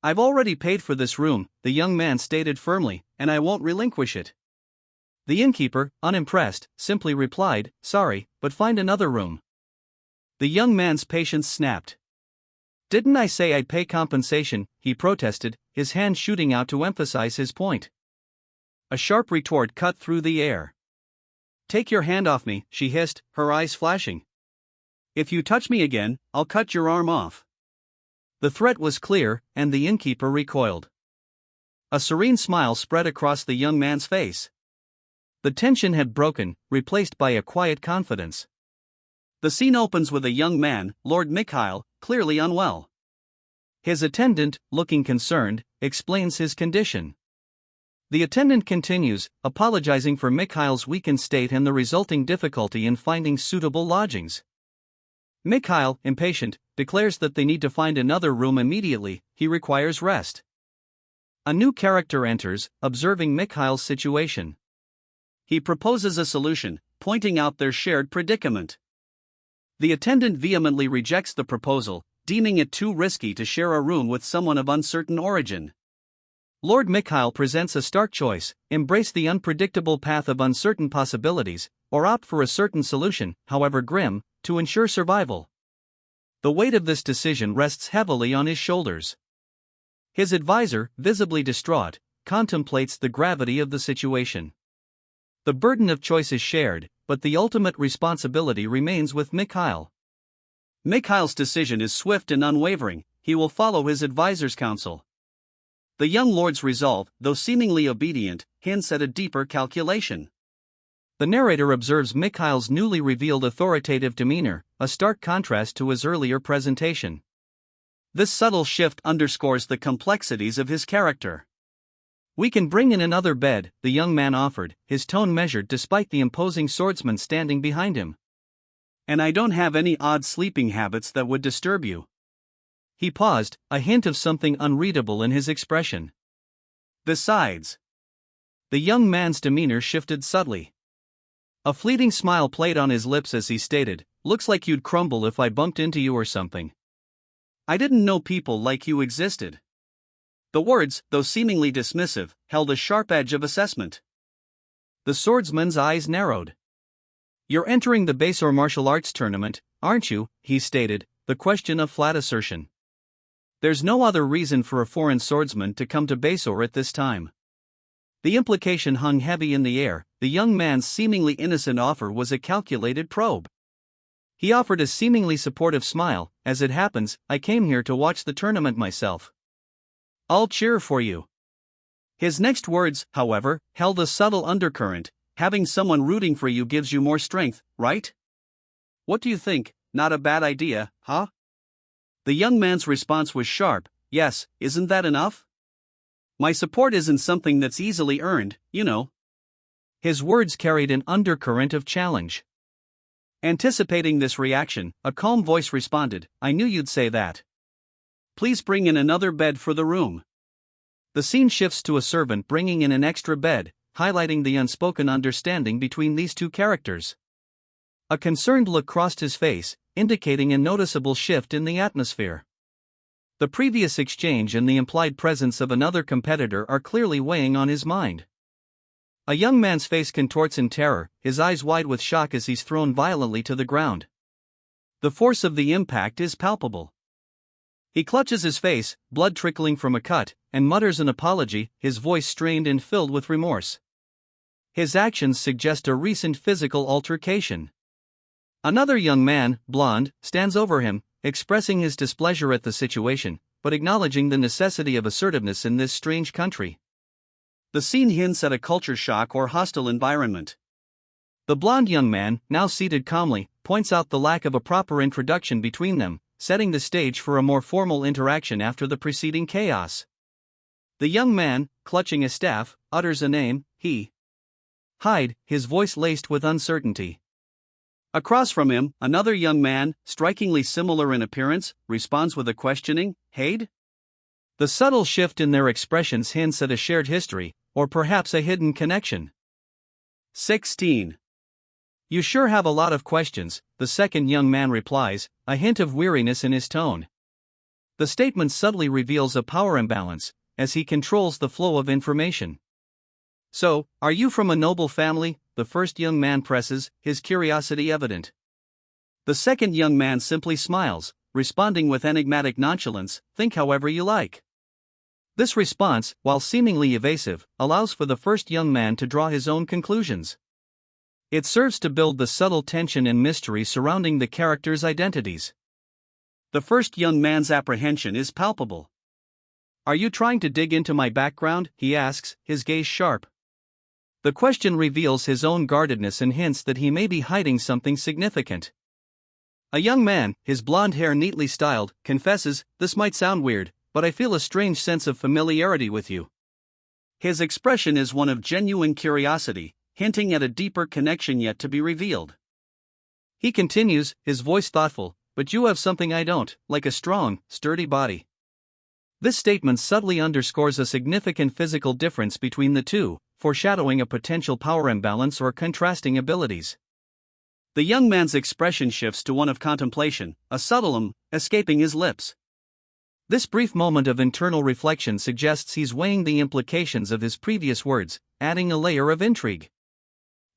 "I've already paid for this room," the young man stated firmly, "and I won't relinquish it." The innkeeper, unimpressed, simply replied, "Sorry, but find another room." The young man's patience snapped. "Didn't I say I'd pay compensation?" he protested, his hand shooting out to emphasize his point. A sharp retort cut through the air. "Take your hand off me," she hissed, her eyes flashing. "If you touch me again, I'll cut your arm off." The threat was clear, and the innkeeper recoiled. A serene smile spread across the young man's face. The tension had broken, replaced by a quiet confidence. The scene opens with a young man, Lord Mikhail, clearly unwell. His attendant, looking concerned, explains his condition. The attendant continues, apologizing for Mikhail's weakened state and the resulting difficulty in finding suitable lodgings. Mikhail, impatient, declares that they need to find another room immediately. He requires rest. A new character enters, observing Mikhail's situation. He proposes a solution, pointing out their shared predicament. The attendant vehemently rejects the proposal, deeming it too risky to share a room with someone of uncertain origin. Lord Mikhail presents a stark choice: embrace the unpredictable path of uncertain possibilities, or opt for a certain solution, however grim, to ensure survival. The weight of this decision rests heavily on his shoulders. His advisor, visibly distraught, contemplates the gravity of the situation. The burden of choice is shared, but the ultimate responsibility remains with Mikhail. Mikhail's decision is swift and unwavering: he will follow his advisor's counsel. The young lord's resolve, though seemingly obedient, hints at a deeper calculation. The narrator observes Mikhail's newly revealed authoritative demeanor, a stark contrast to his earlier presentation. This subtle shift underscores the complexities of his character. "We can bring in another bed," the young man offered, his tone measured despite the imposing swordsman standing behind him. "And I don't have any odd sleeping habits that would disturb you." He paused, a hint of something unreadable in his expression. "Besides," the young man's demeanor shifted subtly. A fleeting smile played on his lips as he stated, "Looks like you'd crumble if I bumped into you or something. I didn't know people like you existed." The words, though seemingly dismissive, held a sharp edge of assessment. The swordsman's eyes narrowed. "You're entering the Basor martial arts tournament, aren't you?" he stated, the question a flat assertion. "There's no other reason for a foreign swordsman to come to Basor at this time." The implication hung heavy in the air. The young man's seemingly innocent offer was a calculated probe. He offered a seemingly supportive smile: "As it happens, I came here to watch the tournament myself. I'll cheer for you." His next words, however, held a subtle undercurrent: "Having someone rooting for you gives you more strength, right? What do you think? Not a bad idea, huh?" The young man's response was sharp, Yes, isn't that enough? My support isn't something that's easily earned, you know. His words carried an undercurrent of challenge. Anticipating this reaction, a calm voice responded, I knew you'd say that. Please bring in another bed for the room. The scene shifts to a servant bringing in an extra bed, highlighting the unspoken understanding between these two characters. A concerned look crossed his face, indicating a noticeable shift in the atmosphere. The previous exchange and the implied presence of another competitor are clearly weighing on his mind. A young man's face contorts in terror, his eyes wide with shock as he's thrown violently to the ground. The force of the impact is palpable. He clutches his face, blood trickling from a cut, and mutters an apology, his voice strained and filled with remorse. His actions suggest a recent physical altercation. Another young man, blonde, stands over him, expressing his displeasure at the situation, but acknowledging the necessity of assertiveness in this strange country. The scene hints at a culture shock or hostile environment. The blonde young man, now seated calmly, points out the lack of a proper introduction between them, setting the stage for a more formal interaction after the preceding chaos. The young man, clutching a staff, utters a name, he. Hyde, his voice laced with uncertainty. Across from him, another young man, strikingly similar in appearance, responds with a questioning, Hyde? The subtle shift in their expressions hints at a shared history, or perhaps a hidden connection. 16. You sure have a lot of questions, the second young man replies, a hint of weariness in his tone. The statement subtly reveals a power imbalance, as he controls the flow of information. So, are you from a noble family? The first young man presses, his curiosity evident. The second young man simply smiles, responding with enigmatic nonchalance, think however you like. This response, while seemingly evasive, allows for the first young man to draw his own conclusions. It serves to build the subtle tension and mystery surrounding the characters' identities. The first young man's apprehension is palpable. Are you trying to dig into my background? He asks, his gaze sharp. The question reveals his own guardedness and hints that he may be hiding something significant. A young man, his blonde hair neatly styled, confesses, this might sound weird, but I feel a strange sense of familiarity with you. His expression is one of genuine curiosity, hinting at a deeper connection yet to be revealed. He continues, his voice thoughtful, but you have something I don't, like a strong, sturdy body. This statement subtly underscores a significant physical difference between the two, foreshadowing a potential power imbalance or contrasting abilities. The young man's expression shifts to one of contemplation, a subtle escaping his lips. This brief moment of internal reflection suggests he's weighing the implications of his previous words, adding a layer of intrigue.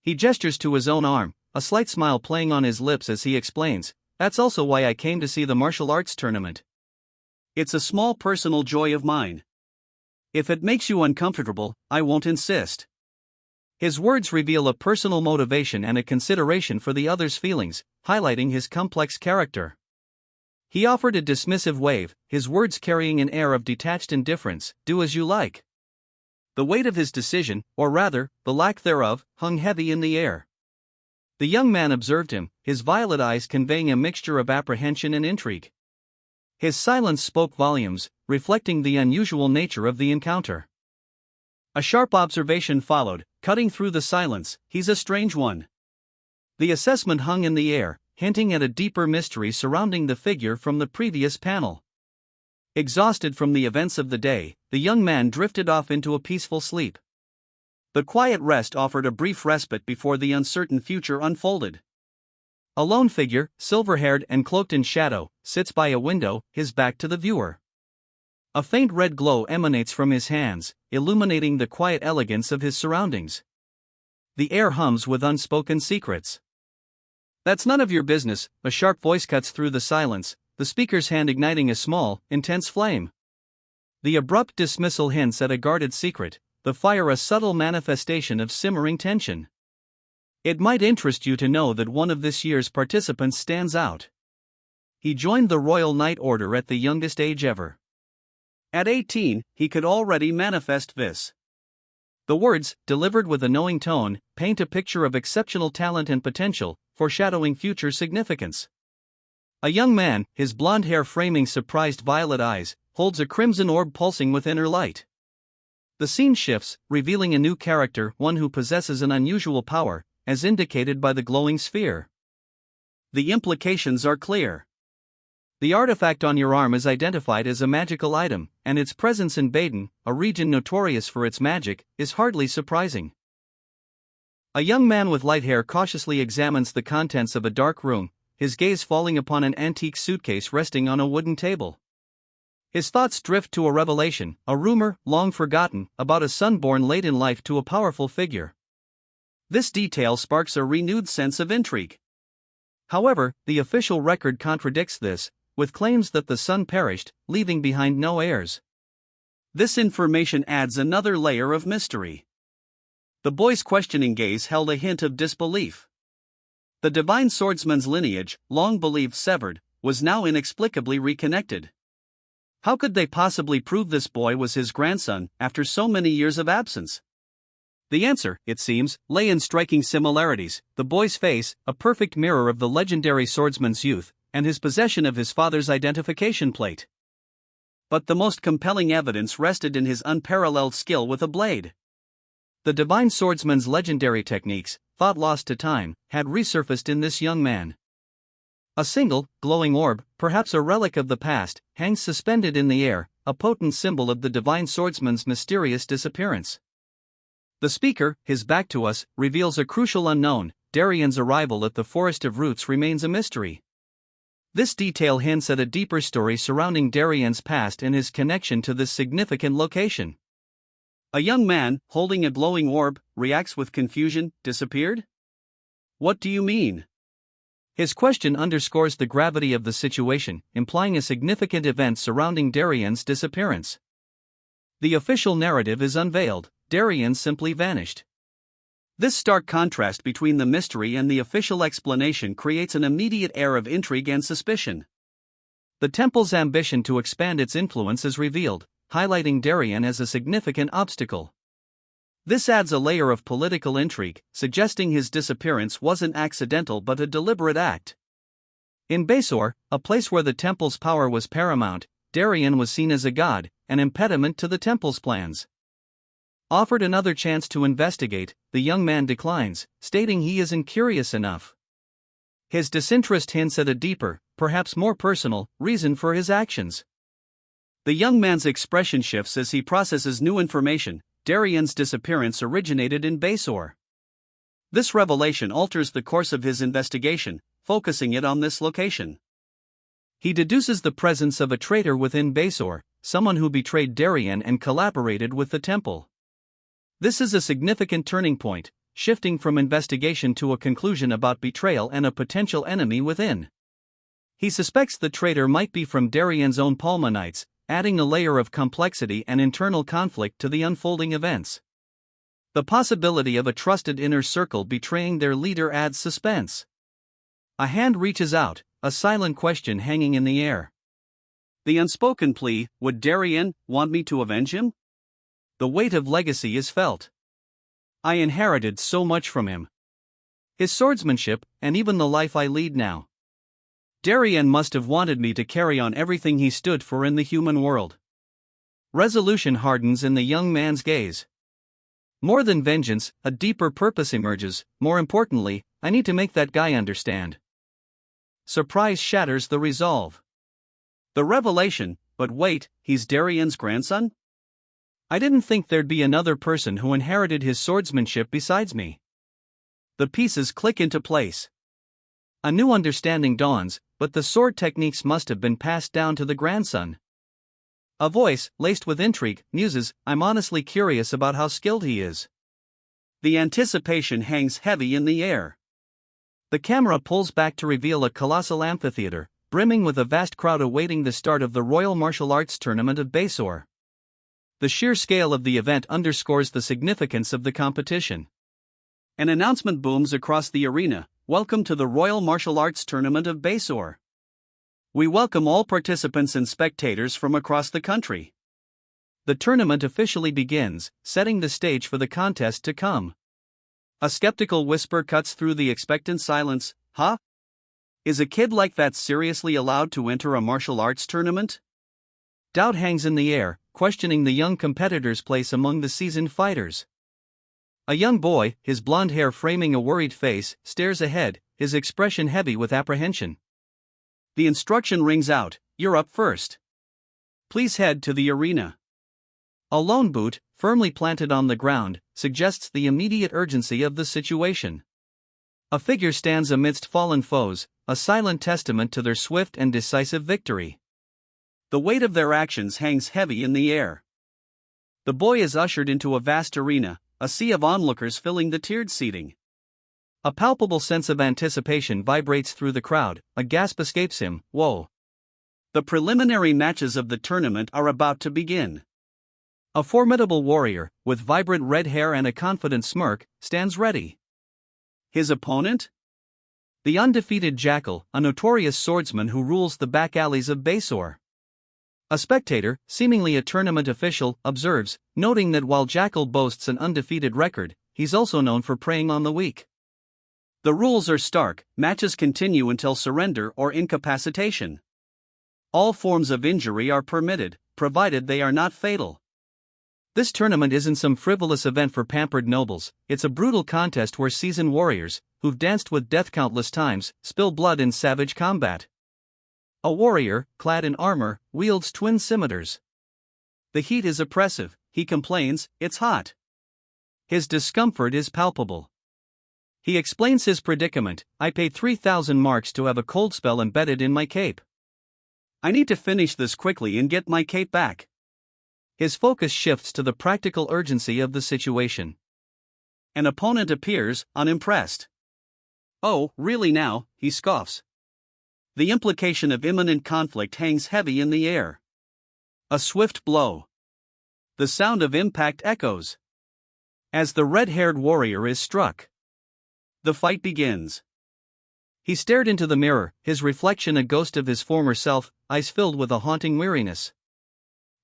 He gestures to his own arm, a slight smile playing on his lips as he explains, that's also why I came to see the martial arts tournament. It's a small personal joy of mine. If it makes you uncomfortable, I won't insist. His words reveal a personal motivation and a consideration for the other's feelings, highlighting his complex character. He offered a dismissive wave, his words carrying an air of detached indifference, do as you like. The weight of his decision, or rather, the lack thereof, hung heavy in the air. The young man observed him, his violet eyes conveying a mixture of apprehension and intrigue. His silence spoke volumes, reflecting the unusual nature of the encounter. A sharp observation followed, cutting through the silence, he's a strange one. The assessment hung in the air, hinting at a deeper mystery surrounding the figure from the previous panel. Exhausted from the events of the day, the young man drifted off into a peaceful sleep. The quiet rest offered a brief respite before the uncertain future unfolded. A lone figure, silver-haired and cloaked in shadow, sits by a window, his back to the viewer. A faint red glow emanates from his hands, illuminating the quiet elegance of his surroundings. The air hums with unspoken secrets. That's none of your business, a sharp voice cuts through the silence, the speaker's hand igniting a small, intense flame. The abrupt dismissal hints at a guarded secret, the fire a subtle manifestation of simmering tension. It might interest you to know that one of this year's participants stands out. He joined the Royal Knight Order at the youngest age ever. At 18, he could already manifest this. The words, delivered with a knowing tone, paint a picture of exceptional talent and potential, foreshadowing future significance. A young man, his blonde hair framing surprised violet eyes, holds a crimson orb pulsing with inner light. The scene shifts, revealing a new character, one who possesses an unusual power, as indicated by the glowing sphere. The implications are clear. The artifact on your arm is identified as a magical item, and its presence in Baden, a region notorious for its magic, is hardly surprising. A young man with light hair cautiously examines the contents of a dark room, his gaze falling upon an antique suitcase resting on a wooden table. His thoughts drift to a revelation, a rumor, long forgotten, about a son born late in life to a powerful figure. This detail sparks a renewed sense of intrigue. However, the official record contradicts this, with claims that the son perished, leaving behind no heirs. This information adds another layer of mystery. The boy's questioning gaze held a hint of disbelief. The divine swordsman's lineage, long believed severed, was now inexplicably reconnected. How could they possibly prove this boy was his grandson after so many years of absence? The answer, it seems, lay in striking similarities: the boy's face, a perfect mirror of the legendary swordsman's youth, and his possession of his father's identification plate. But the most compelling evidence rested in his unparalleled skill with a blade. The divine swordsman's legendary techniques, thought lost to time, had resurfaced in this young man. A single, glowing orb, perhaps a relic of the past, hangs suspended in the air, a potent symbol of the divine swordsman's mysterious disappearance. The speaker, his back to us, reveals a crucial unknown: Darian's arrival at the Forest of Roots remains a mystery. This detail hints at a deeper story surrounding Darian's past and his connection to this significant location. A young man, holding a glowing orb, reacts with confusion: disappeared? What do you mean? His question underscores the gravity of the situation, implying a significant event surrounding Darian's disappearance. The official narrative is unveiled: Darian simply vanished. This stark contrast between the mystery and the official explanation creates an immediate air of intrigue and suspicion. The temple's ambition to expand its influence is revealed, highlighting Darian as a significant obstacle. This adds a layer of political intrigue, suggesting his disappearance wasn't accidental but a deliberate act. In Basor, a place where the temple's power was paramount, Darian was seen as a god, an impediment to the temple's plans. Offered another chance to investigate, the young man declines, stating he isn't curious enough. His disinterest hints at a deeper, perhaps more personal, reason for his actions. The young man's expression shifts as he processes new information: Darian's disappearance originated in Basor. This revelation alters the course of his investigation, focusing it on this location. He deduces the presence of a traitor within Basor, someone who betrayed Darian and collaborated with the temple. This is a significant turning point, shifting from investigation to a conclusion about betrayal and a potential enemy within. He suspects the traitor might be from Darian's own Palmanites, adding a layer of complexity and internal conflict to the unfolding events. The possibility of a trusted inner circle betraying their leader adds suspense. A hand reaches out, a silent question hanging in the air. The unspoken plea: would Darian want me to avenge him? The weight of legacy is felt. I inherited so much from him. His swordsmanship, and even the life I lead now. Darian must have wanted me to carry on everything he stood for in the human world. Resolution hardens in the young man's gaze. More than vengeance, a deeper purpose emerges: more importantly, I need to make that guy understand. Surprise shatters the resolve. The revelation: but wait, he's Darian's grandson? I didn't think there'd be another person who inherited his swordsmanship besides me. The pieces click into place. A new understanding dawns, but the sword techniques must have been passed down to the grandson. A voice, laced with intrigue, muses: I'm honestly curious about how skilled he is. The anticipation hangs heavy in the air. The camera pulls back to reveal a colossal amphitheater, brimming with a vast crowd awaiting the start of the Royal Martial Arts Tournament of Basor. The sheer scale of the event underscores the significance of the competition. An announcement booms across the arena: welcome to the Royal Martial Arts Tournament of Basor. We welcome all participants and spectators from across the country. The tournament officially begins, setting the stage for the contest to come. A skeptical whisper cuts through the expectant silence: huh? Is a kid like that seriously allowed to enter a martial arts tournament? Doubt hangs in the air, questioning the young competitor's place among the seasoned fighters. A young boy, his blonde hair framing a worried face, stares ahead, his expression heavy with apprehension. The instruction rings out, "You're up first. Please head to the arena." A lone boot, firmly planted on the ground, suggests the immediate urgency of the situation. A figure stands amidst fallen foes, a silent testament to their swift and decisive victory. The weight of their actions hangs heavy in the air. The boy is ushered into a vast arena, a sea of onlookers filling the tiered seating. A palpable sense of anticipation vibrates through the crowd, a gasp escapes him, "Whoa!" The preliminary matches of the tournament are about to begin. A formidable warrior, with vibrant red hair and a confident smirk, stands ready. His opponent? The undefeated Jackal, a notorious swordsman who rules the back alleys of Basor. A spectator, seemingly a tournament official, observes, noting that while Jackal boasts an undefeated record, he's also known for preying on the weak. The rules are stark: matches continue until surrender or incapacitation. All forms of injury are permitted, provided they are not fatal. This tournament isn't some frivolous event for pampered nobles, it's a brutal contest where seasoned warriors, who've danced with death countless times, spill blood in savage combat. A warrior, clad in armor, wields twin scimitars. The heat is oppressive, he complains, "It's hot." His discomfort is palpable. He explains his predicament: "I pay 3,000 marks to have a cold spell embedded in my cape. I need to finish this quickly and get my cape back." His focus shifts to the practical urgency of the situation. An opponent appears, unimpressed. "Oh, really now," he scoffs. The implication of imminent conflict hangs heavy in the air. A swift blow. The sound of impact echoes. As the red-haired warrior is struck, the fight begins. He stared into the mirror, his reflection a ghost of his former self, eyes filled with a haunting weariness.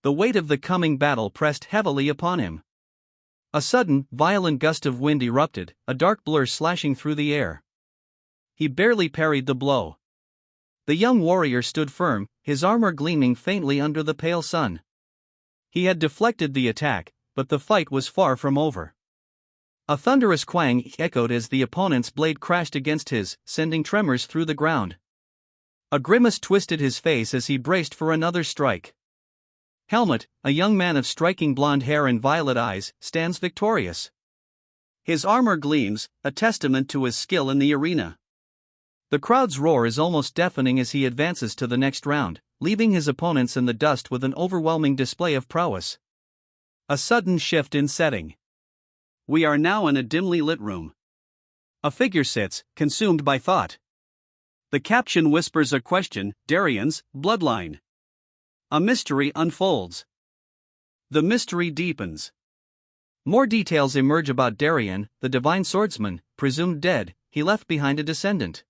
The weight of the coming battle pressed heavily upon him. A sudden, violent gust of wind erupted, a dark blur slashing through the air. He barely parried the blow. The young warrior stood firm, his armor gleaming faintly under the pale sun. He had deflected the attack, but the fight was far from over. A thunderous quang echoed as the opponent's blade crashed against his, sending tremors through the ground. A grimace twisted his face as he braced for another strike. Helmut, a young man of striking blonde hair and violet eyes, stands victorious. His armor gleams, a testament to his skill in the arena. The crowd's roar is almost deafening as he advances to the next round, leaving his opponents in the dust with an overwhelming display of prowess. A sudden shift in setting. We are now in a dimly lit room. A figure sits, consumed by thought. The caption whispers a question: Darian's bloodline. A mystery unfolds. The mystery deepens. More details emerge about Darian, the divine swordsman, presumed dead. He left behind a descendant.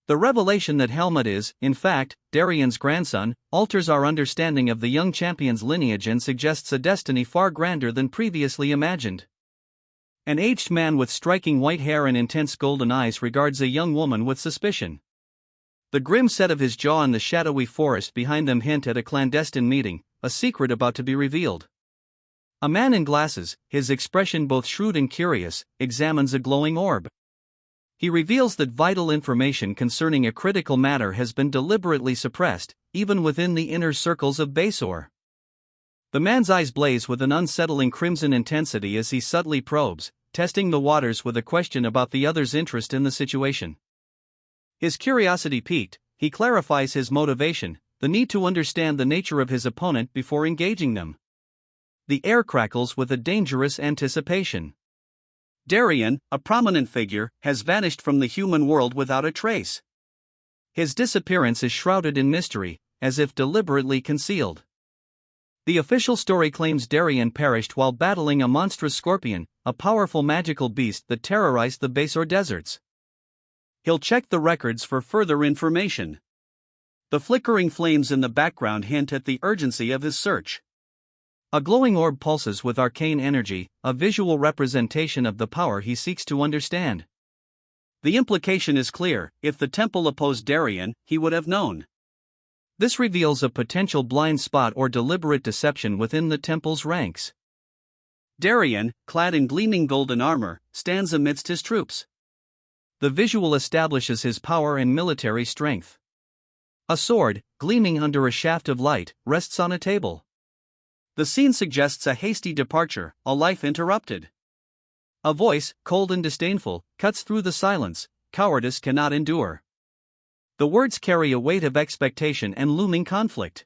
The revelation that Helmut is, in fact, Darian's grandson, alters our understanding of the young champion's lineage and suggests a destiny far grander than previously imagined. An aged man with striking white hair and intense golden eyes regards a young woman with suspicion. The grim set of his jaw and the shadowy forest behind them hint at a clandestine meeting, a secret about to be revealed. A man in glasses, his expression both shrewd and curious, examines a glowing orb. He reveals that vital information concerning a critical matter has been deliberately suppressed, even within the inner circles of Basor. The man's eyes blaze with an unsettling crimson intensity as he subtly probes, testing the waters with a question about the other's interest in the situation. His curiosity piqued, he clarifies his motivation, the need to understand the nature of his opponent before engaging them. The air crackles with a dangerous anticipation. Darian, a prominent figure, has vanished from the human world without a trace. His disappearance is shrouded in mystery, as if deliberately concealed. The official story claims Darian perished while battling a monstrous scorpion, a powerful magical beast that terrorized the Basor deserts. He'll check the records for further information. The flickering flames in the background hint at the urgency of his search. A glowing orb pulses with arcane energy, a visual representation of the power he seeks to understand. The implication is clear: if the temple opposed Darian, he would have known. This reveals a potential blind spot or deliberate deception within the temple's ranks. Darien, clad in gleaming golden armor, stands amidst his troops. The visual establishes his power and military strength. A sword, gleaming under a shaft of light, rests on a table. The scene suggests a hasty departure, a life interrupted. A voice, cold and disdainful, cuts through the silence. Cowardice cannot endure. The words carry a weight of expectation and looming conflict.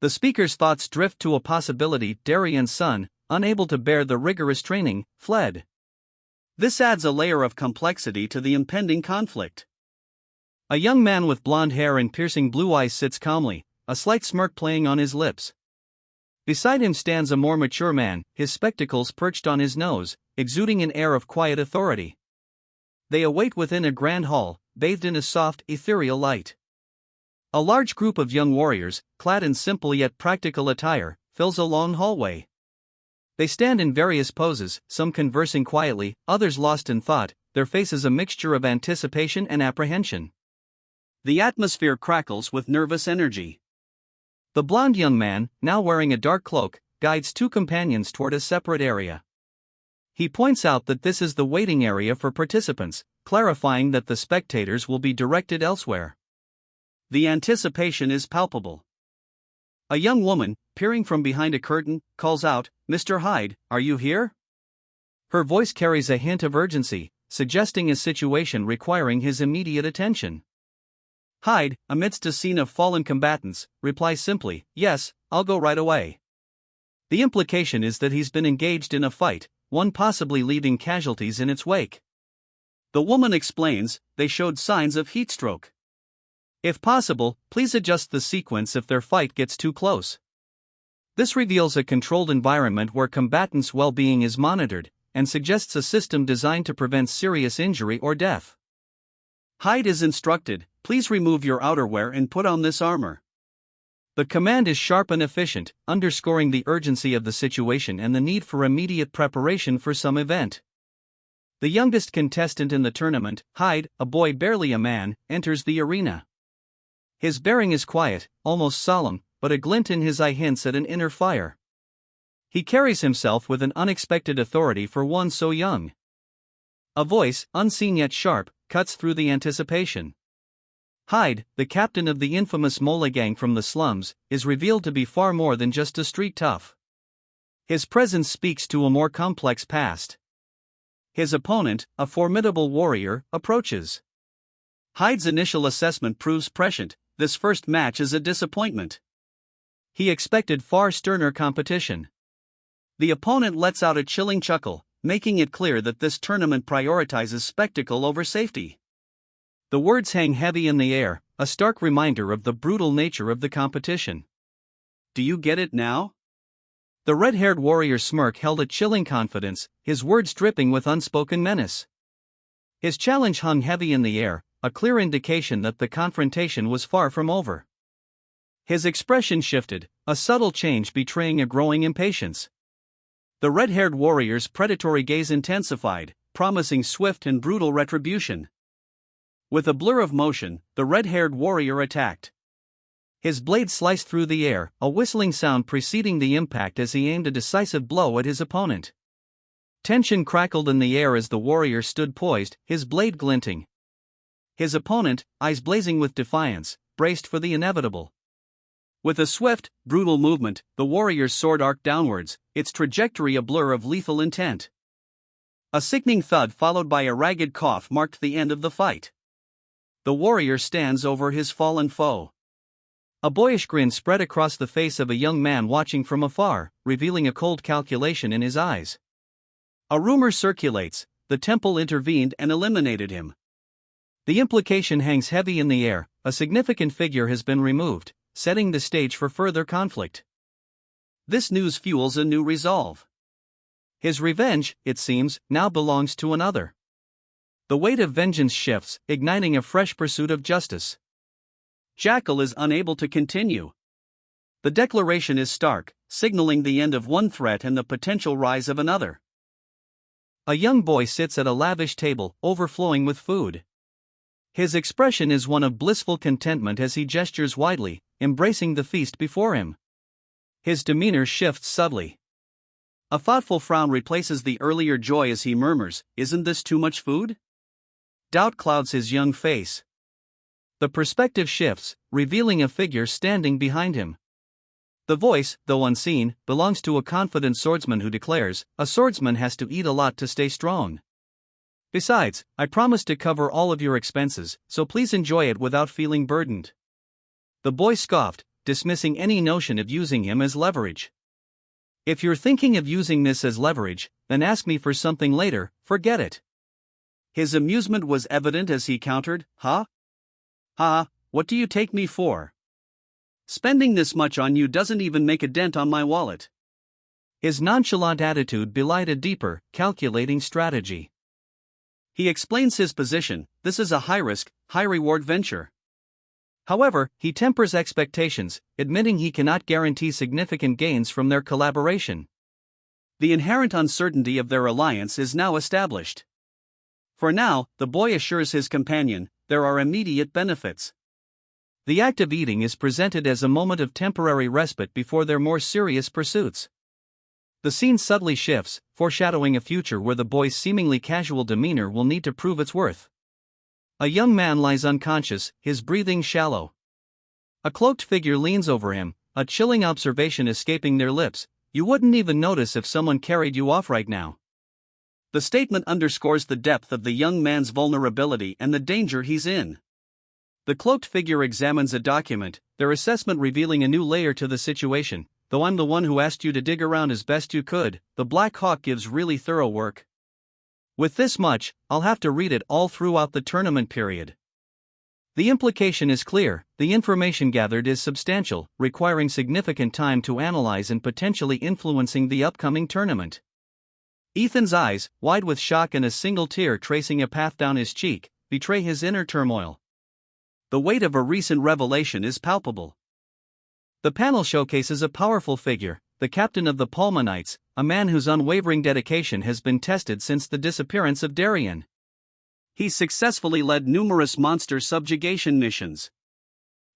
The speaker's thoughts drift to a possibility. Darien's son, unable to bear the rigorous training, fled. This adds a layer of complexity to the impending conflict. A young man with blonde hair and piercing blue eyes sits calmly, a slight smirk playing on his lips. Beside him stands a more mature man, his spectacles perched on his nose, exuding an air of quiet authority. They await within a grand hall, bathed in a soft, ethereal light. A large group of young warriors, clad in simple yet practical attire, fills a long hallway. They stand in various poses, some conversing quietly, others lost in thought, their faces a mixture of anticipation and apprehension. The atmosphere crackles with nervous energy. The blond young man, now wearing a dark cloak, guides two companions toward a separate area. He points out that this is the waiting area for participants, clarifying that the spectators will be directed elsewhere. The anticipation is palpable. A young woman, peering from behind a curtain, calls out, "Mr. Hyde, are you here?" Her voice carries a hint of urgency, suggesting a situation requiring his immediate attention. Hyde, amidst a scene of fallen combatants, replies simply, "Yes, I'll go right away." The implication is that he's been engaged in a fight, one possibly leaving casualties in its wake. The woman explains, "They showed signs of heatstroke. If possible, please adjust the sequence if their fight gets too close." This reveals a controlled environment where combatants' well-being is monitored, and suggests a system designed to prevent serious injury or death. Hyde is instructed, "Please remove your outerwear and put on this armor." The command is sharp and efficient, underscoring the urgency of the situation and the need for immediate preparation for some event. The youngest contestant in the tournament, Hyde, a boy barely a man, enters the arena. His bearing is quiet, almost solemn, but a glint in his eye hints at an inner fire. He carries himself with an unexpected authority for one so young. A voice, unseen yet sharp, cuts through the anticipation. Hyde, the captain of the infamous Mola gang from the slums, is revealed to be far more than just a street tough. His presence speaks to a more complex past. His opponent, a formidable warrior, approaches. Hyde's initial assessment proves prescient. This first match is a disappointment. He expected far sterner competition. The opponent lets out a chilling chuckle, making it clear that this tournament prioritizes spectacle over safety. The words hang heavy in the air, a stark reminder of the brutal nature of the competition. "Do you get it now?" The red-haired warrior's smirk held a chilling confidence, his words dripping with unspoken menace. His challenge hung heavy in the air, a clear indication that the confrontation was far from over. His expression shifted, a subtle change betraying a growing impatience. The red-haired warrior's predatory gaze intensified, promising swift and brutal retribution. With a blur of motion, the red-haired warrior attacked. His blade sliced through the air, a whistling sound preceding the impact as he aimed a decisive blow at his opponent. Tension crackled in the air as the warrior stood poised, his blade glinting. His opponent, eyes blazing with defiance, braced for the inevitable. With a swift, brutal movement, the warrior's sword arced downwards, its trajectory a blur of lethal intent. A sickening thud followed by a ragged cough marked the end of the fight. The warrior stands over his fallen foe. A boyish grin spread across the face of a young man watching from afar, revealing a cold calculation in his eyes. A rumor circulates, the temple intervened and eliminated him. The implication hangs heavy in the air, a significant figure has been removed, setting the stage for further conflict. This news fuels a new resolve. His revenge, it seems, now belongs to another. The weight of vengeance shifts, igniting a fresh pursuit of justice. Jackal is unable to continue. The declaration is stark, signaling the end of one threat and the potential rise of another. A young boy sits at a lavish table, overflowing with food. His expression is one of blissful contentment as he gestures widely, embracing the feast before him. His demeanor shifts subtly. A thoughtful frown replaces the earlier joy as he murmurs, "Isn't this too much food?" Doubt clouds his young face. The perspective shifts, revealing a figure standing behind him. The voice, though unseen, belongs to a confident swordsman who declares, "A swordsman has to eat a lot to stay strong. Besides, I promised to cover all of your expenses, so please enjoy it without feeling burdened." The boy scoffed, dismissing any notion of using him as leverage. "If you're thinking of using this as leverage, then ask me for something later, forget it." His amusement was evident as he countered, "Huh? Ha, what do you take me for? Spending this much on you doesn't even make a dent on my wallet." His nonchalant attitude belied a deeper, calculating strategy. He explains his position: "This is a high-risk, high-reward venture." However, he tempers expectations, admitting he cannot guarantee significant gains from their collaboration. The inherent uncertainty of their alliance is now established. For now, the boy assures his companion, there are immediate benefits. The act of eating is presented as a moment of temporary respite before their more serious pursuits. The scene subtly shifts, foreshadowing a future where the boy's seemingly casual demeanor will need to prove its worth. A young man lies unconscious, his breathing shallow. A cloaked figure leans over him, a chilling observation escaping their lips: "You wouldn't even notice if someone carried you off right now." The statement underscores the depth of the young man's vulnerability and the danger he's in. The cloaked figure examines a document, their assessment revealing a new layer to the situation. "Though I'm the one who asked you to dig around as best you could, the Black Hawk gives really thorough work. With this much, I'll have to read it all throughout the tournament period." The implication is clear: the information gathered is substantial, requiring significant time to analyze and potentially influencing the upcoming tournament. Ethan's eyes, wide with shock and a single tear tracing a path down his cheek, betray his inner turmoil. The weight of a recent revelation is palpable. The panel showcases a powerful figure, the captain of the Palma Knights, a man whose unwavering dedication has been tested since the disappearance of Darien. He's successfully led numerous monster subjugation missions.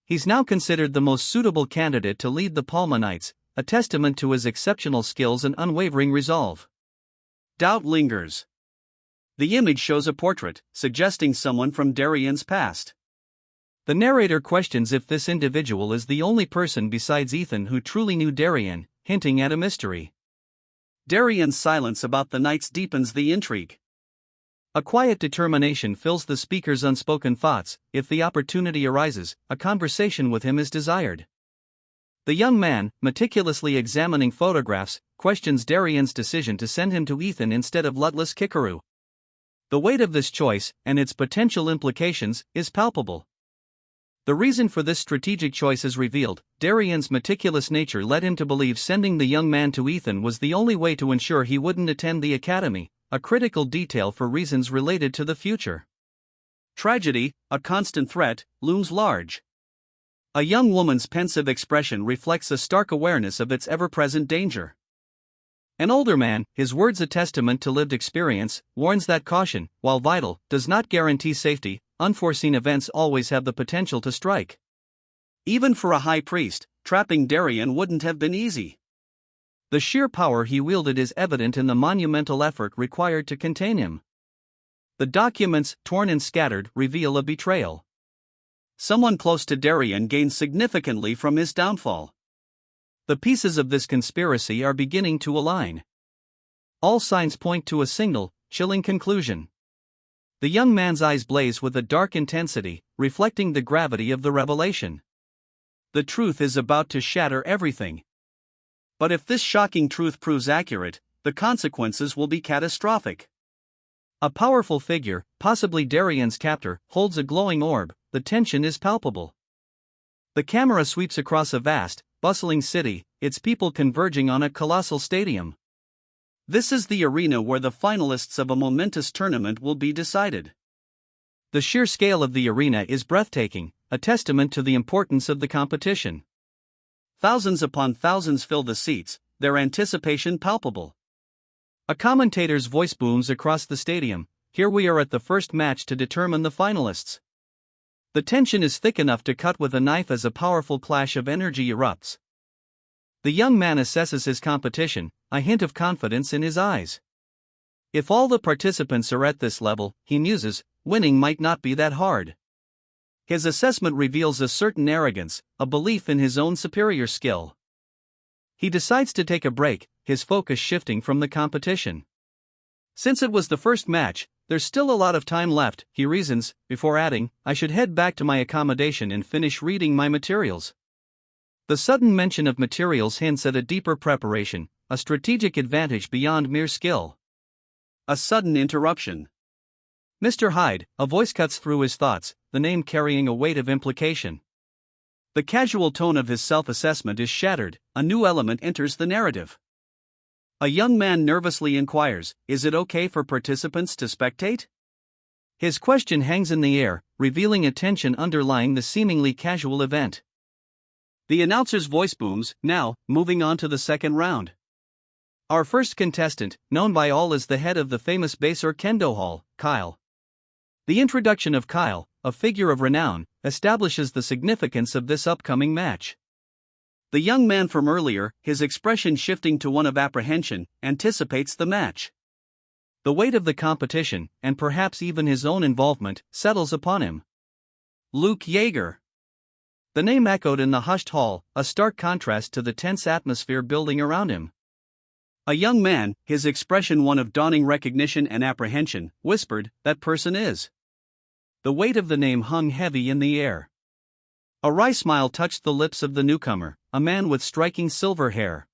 He's now considered the most suitable candidate to lead the Palma Knights, a testament to his exceptional skills and unwavering resolve. Doubt lingers. The image shows a portrait, suggesting someone from Darien's past. The narrator questions if this individual is the only person besides Ethan who truly knew Darien, hinting at a mystery. Darien's silence about the Knights deepens the intrigue. A quiet determination fills the speaker's unspoken thoughts: if the opportunity arises, a conversation with him is desired. The young man, meticulously examining photographs, questions Darien's decision to send him to Ethan instead of luckless Kikaru. The weight of this choice, and its potential implications, is palpable. The reason for this strategic choice is revealed: Darien's meticulous nature led him to believe sending the young man to Ethan was the only way to ensure he wouldn't attend the academy, a critical detail for reasons related to the future. Tragedy, a constant threat, looms large. A young woman's pensive expression reflects a stark awareness of its ever-present danger. An older man, his words a testament to lived experience, warns that caution, while vital, does not guarantee safety. Unforeseen events always have the potential to strike. Even for a high priest, trapping Darien wouldn't have been easy. The sheer power he wielded is evident in the monumental effort required to contain him. The documents, torn and scattered, reveal a betrayal. Someone close to Darien gained significantly from his downfall. The pieces of this conspiracy are beginning to align. All signs point to a single, chilling conclusion. The young man's eyes blaze with a dark intensity, reflecting the gravity of the revelation. The truth is about to shatter everything. But if this shocking truth proves accurate, the consequences will be catastrophic. A powerful figure, possibly Darien's captor, holds a glowing orb. The tension is palpable. The camera sweeps across a vast, bustling city, its people converging on a colossal stadium. This is the arena where the finalists of a momentous tournament will be decided. The sheer scale of the arena is breathtaking, a testament to the importance of the competition. Thousands upon thousands fill the seats, their anticipation palpable. A commentator's voice booms across the stadium: "Here we are at the first match to determine the finalists." The tension is thick enough to cut with a knife as a powerful clash of energy erupts. The young man assesses his competition, a hint of confidence in his eyes. If all the participants are at this level, he muses, winning might not be that hard. His assessment reveals a certain arrogance, a belief in his own superior skill. He decides to take a break, his focus shifting from the competition. Since it was the first match, there's still a lot of time left, he reasons, before adding, I should head back to my accommodation and finish reading my materials. The sudden mention of materials hints at a deeper preparation, a strategic advantage beyond mere skill. A sudden interruption. Mr. Hyde, a voice cuts through his thoughts, the name carrying a weight of implication. The casual tone of his self-assessment is shattered, a new element enters the narrative. A young man nervously inquires, is it okay for participants to spectate? His question hangs in the air, revealing a tension underlying the seemingly casual event. The announcer's voice booms, now, moving on to the second round. Our first contestant, known by all as the head of the famous Basur Kendo Hall, Kyle. The introduction of Kyle, a figure of renown, establishes the significance of this upcoming match. The young man from earlier, his expression shifting to one of apprehension, anticipates the match. The weight of the competition, and perhaps even his own involvement, settles upon him. Luke Yeager. The name echoed in the hushed hall, a stark contrast to the tense atmosphere building around him. A young man, his expression one of dawning recognition and apprehension, whispered, that person is. The weight of the name hung heavy in the air. A wry smile touched the lips of the newcomer, a man with striking silver hair.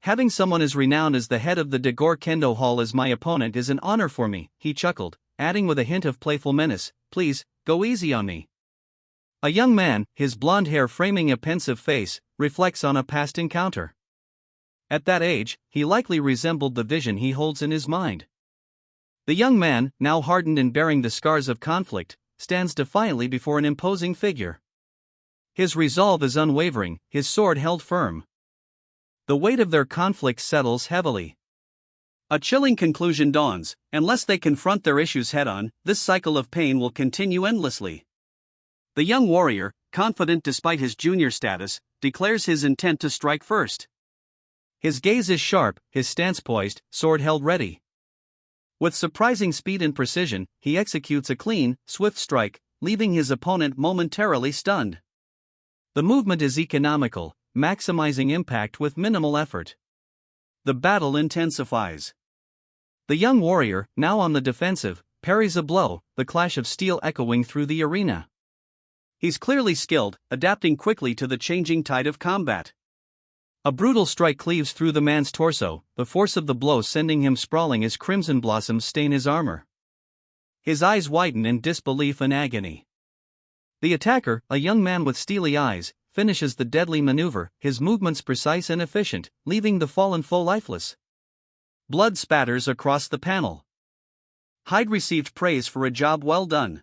Having someone as renowned as the head of the Dagor Kendo Hall as my opponent is an honor for me, he chuckled, adding with a hint of playful menace, please, go easy on me. A young man, his blonde hair framing a pensive face, reflects on a past encounter. At that age, he likely resembled the vision he holds in his mind. The young man, now hardened and bearing the scars of conflict, stands defiantly before an imposing figure. His resolve is unwavering, his sword held firm. The weight of their conflict settles heavily. A chilling conclusion dawns, unless they confront their issues head-on, this cycle of pain will continue endlessly. The young warrior, confident despite his junior status, declares his intent to strike first. His gaze is sharp, his stance poised, sword held ready. With surprising speed and precision, he executes a clean, swift strike, leaving his opponent momentarily stunned. The movement is economical, maximizing impact with minimal effort. The battle intensifies. The young warrior, now on the defensive, parries a blow, the clash of steel echoing through the arena. He's clearly skilled, adapting quickly to the changing tide of combat. A brutal strike cleaves through the man's torso, the force of the blow sending him sprawling as crimson blossoms stain his armor. His eyes widen in disbelief and agony. The attacker, a young man with steely eyes, finishes the deadly maneuver, his movements precise and efficient, leaving the fallen foe lifeless. Blood spatters across the panel. Hyde received praise for a job well done.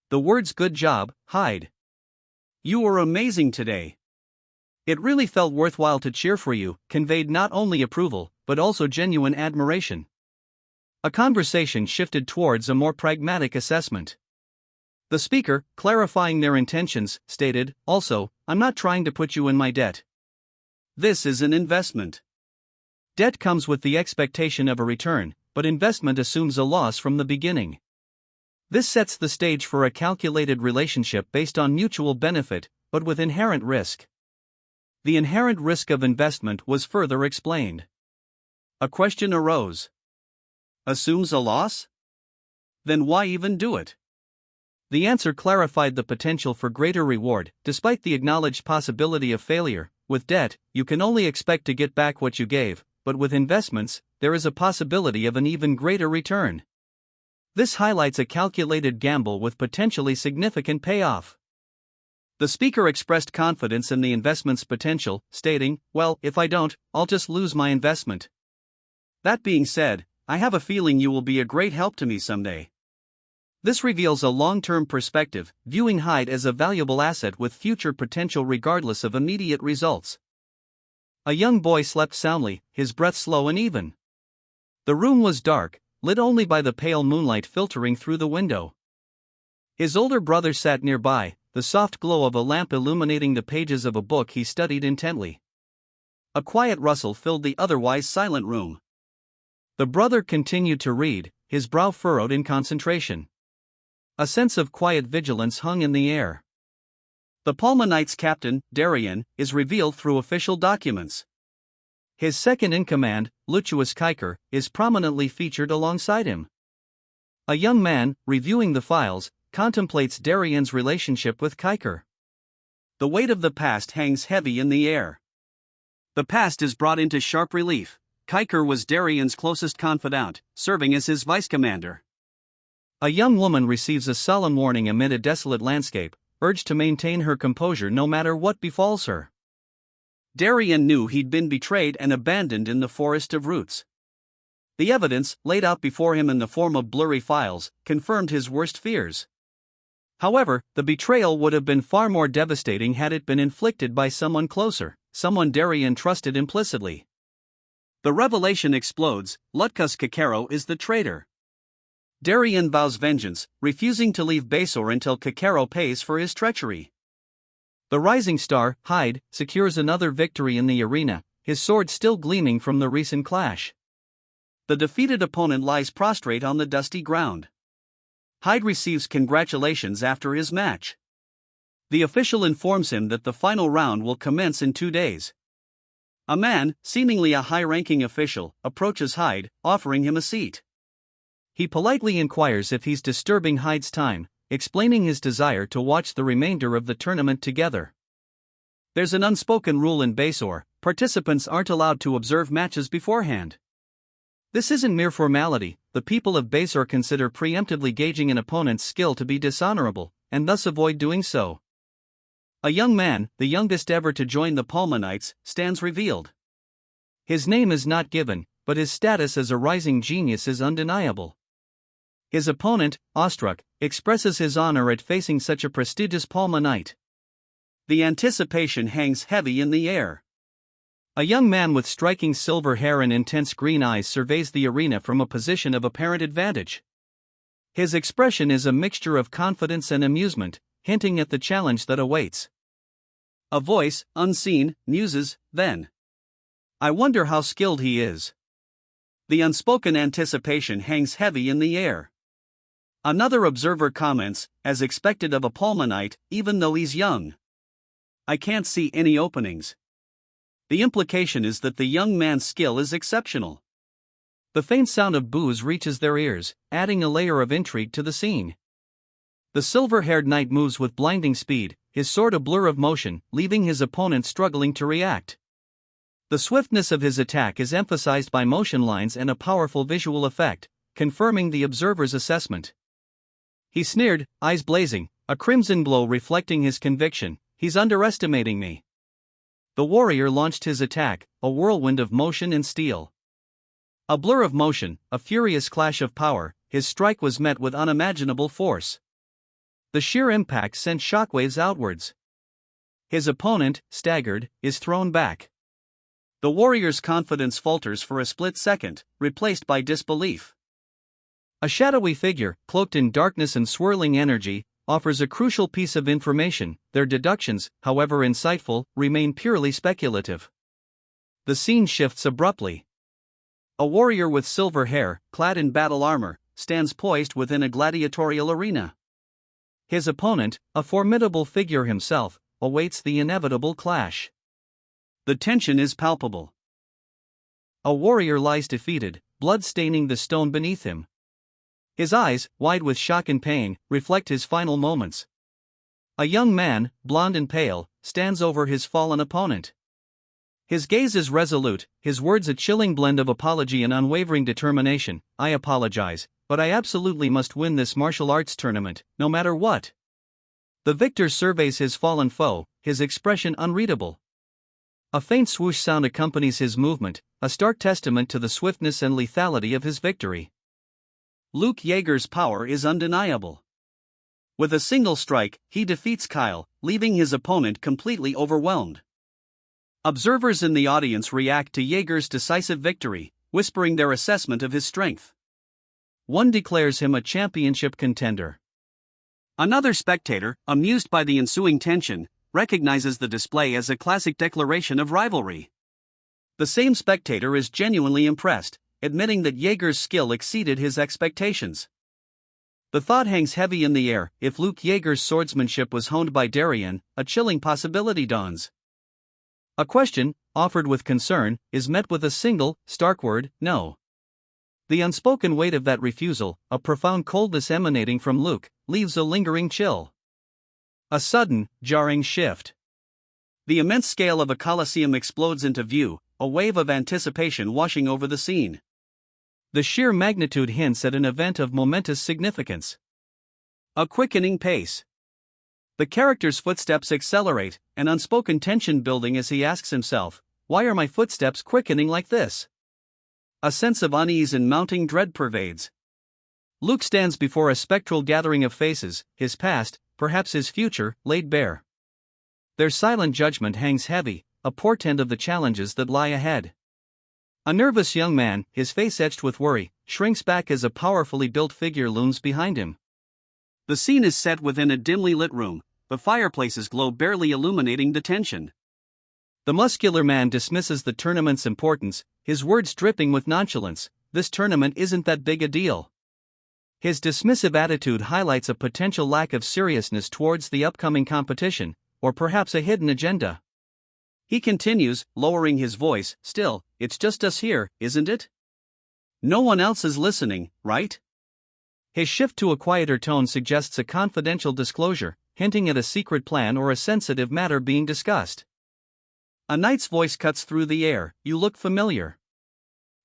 The words "good job, Hyde. You were amazing today. It really felt worthwhile to cheer for you," conveyed not only approval, but also genuine admiration. A conversation shifted towards a more pragmatic assessment. The speaker, clarifying their intentions, stated, also, I'm not trying to put you in my debt. This is an investment. Debt comes with the expectation of a return, but investment assumes a loss from the beginning. This sets the stage for a calculated relationship based on mutual benefit, but with inherent risk. The inherent risk of investment was further explained. A question arose. Assumes a loss? Then why even do it? The answer clarified the potential for greater reward, despite the acknowledged possibility of failure. With debt, you can only expect to get back what you gave, but with investments, there is a possibility of an even greater return. This highlights a calculated gamble with potentially significant payoff. The speaker expressed confidence in the investment's potential, stating, well, if I don't, I'll just lose my investment. That being said, I have a feeling you will be a great help to me someday. This reveals a long-term perspective, viewing Hyde as a valuable asset with future potential regardless of immediate results. A young boy slept soundly, his breath slow and even. The room was dark, lit only by the pale moonlight filtering through the window. His older brother sat nearby, the soft glow of a lamp illuminating the pages of a book he studied intently. A quiet rustle filled the otherwise silent room. The brother continued to read, his brow furrowed in concentration. A sense of quiet vigilance hung in the air. The Palma Knight's captain, Darien, is revealed through official documents. His second-in-command, Lucius Kiker, is prominently featured alongside him. A young man, reviewing the files, contemplates Darien's relationship with Kiker. The weight of the past hangs heavy in the air. The past is brought into sharp relief. Kiker was Darien's closest confidant, serving as his vice-commander. A young woman receives a solemn warning amid a desolate landscape, urged to maintain her composure no matter what befalls her. Darien knew he'd been betrayed and abandoned in the forest of roots. The evidence, laid out before him in the form of blurry files, confirmed his worst fears. However, the betrayal would have been far more devastating had it been inflicted by someone closer, someone Darien trusted implicitly. The revelation explodes: Lutkus Kakaro is the traitor. Darien vows vengeance, refusing to leave Basor until Kakaro pays for his treachery. The rising star, Hyde, secures another victory in the arena, his sword still gleaming from the recent clash. The defeated opponent lies prostrate on the dusty ground. Hyde receives congratulations after his match. The official informs him that the final round will commence in 2 days. A man, seemingly a high-ranking official, approaches Hyde, offering him a seat. He politely inquires if he's disturbing Hyde's time, explaining his desire to watch the remainder of the tournament together. There's an unspoken rule in Basor: participants aren't allowed to observe matches beforehand. This isn't mere formality. The people of Basor consider preemptively gauging an opponent's skill to be dishonorable, and thus avoid doing so. A young man, the youngest ever to join the Palma Knights, stands revealed. His name is not given, but his status as a rising genius is undeniable. His opponent, Ostruck, expresses his honor at facing such a prestigious Palma Knight. The anticipation hangs heavy in the air. A young man with striking silver hair and intense green eyes surveys the arena from a position of apparent advantage. His expression is a mixture of confidence and amusement, hinting at the challenge that awaits. A voice, unseen, muses, then. I wonder how skilled he is. The unspoken anticipation hangs heavy in the air. Another observer comments, as expected of a Palma Knight, even though he's young. I can't see any openings. The implication is that the young man's skill is exceptional. The faint sound of boos reaches their ears, adding a layer of intrigue to the scene. The silver-haired knight moves with blinding speed, his sword a blur of motion, leaving his opponent struggling to react. The swiftness of his attack is emphasized by motion lines and a powerful visual effect, confirming the observer's assessment. He sneered, eyes blazing, a crimson glow reflecting his conviction. He's underestimating me. The warrior launched his attack, a whirlwind of motion and steel. A blur of motion, a furious clash of power, his strike was met with unimaginable force. The sheer impact sent shockwaves outwards. His opponent, staggered, is thrown back. The warrior's confidence falters for a split second, replaced by disbelief. A shadowy figure, cloaked in darkness and swirling energy, offers a crucial piece of information. Their deductions, however insightful, remain purely speculative. The scene shifts abruptly. A warrior with silver hair, clad in battle armor, stands poised within a gladiatorial arena. His opponent, a formidable figure himself, awaits the inevitable clash. The tension is palpable. A warrior lies defeated, blood staining the stone beneath him. His eyes, wide with shock and pain, reflect his final moments. A young man, blond and pale, stands over his fallen opponent. His gaze is resolute, his words a chilling blend of apology and unwavering determination. I apologize, but I absolutely must win this martial arts tournament, no matter what. The victor surveys his fallen foe, his expression unreadable. A faint swoosh sound accompanies his movement, a stark testament to the swiftness and lethality of his victory. Luke Yeager's power is undeniable. With a single strike, he defeats Kyle, leaving his opponent completely overwhelmed. Observers in the audience react to Yeager's decisive victory, whispering their assessment of his strength. One declares him a championship contender. Another spectator, amused by the ensuing tension, recognizes the display as a classic declaration of rivalry. The same spectator is genuinely impressed, admitting that Jaeger's skill exceeded his expectations. The thought hangs heavy in the air: if Luke Jaeger's swordsmanship was honed by Darien, a chilling possibility dawns. A question, offered with concern, is met with a single, stark word: no. The unspoken weight of that refusal, a profound coldness emanating from Luke, leaves a lingering chill. A sudden, jarring shift. The immense scale of a coliseum explodes into view, a wave of anticipation washing over the scene. The sheer magnitude hints at an event of momentous significance. A quickening pace. The character's footsteps accelerate, an unspoken tension building as he asks himself, "Why are my footsteps quickening like this?" A sense of unease and mounting dread pervades. Luke stands before a spectral gathering of faces, his past, perhaps his future, laid bare. Their silent judgment hangs heavy, a portent of the challenges that lie ahead. A nervous young man, his face etched with worry, shrinks back as a powerfully built figure looms behind him. The scene is set within a dimly lit room, the fireplace's glow barely illuminating the tension. The muscular man dismisses the tournament's importance, his words dripping with nonchalance: "This tournament isn't that big a deal." His dismissive attitude highlights a potential lack of seriousness towards the upcoming competition, or perhaps a hidden agenda. He continues, lowering his voice, "Still, it's just us here, isn't it? No one else is listening, right?" His shift to a quieter tone suggests a confidential disclosure, hinting at a secret plan or a sensitive matter being discussed. A knight's voice cuts through the air: "You look familiar."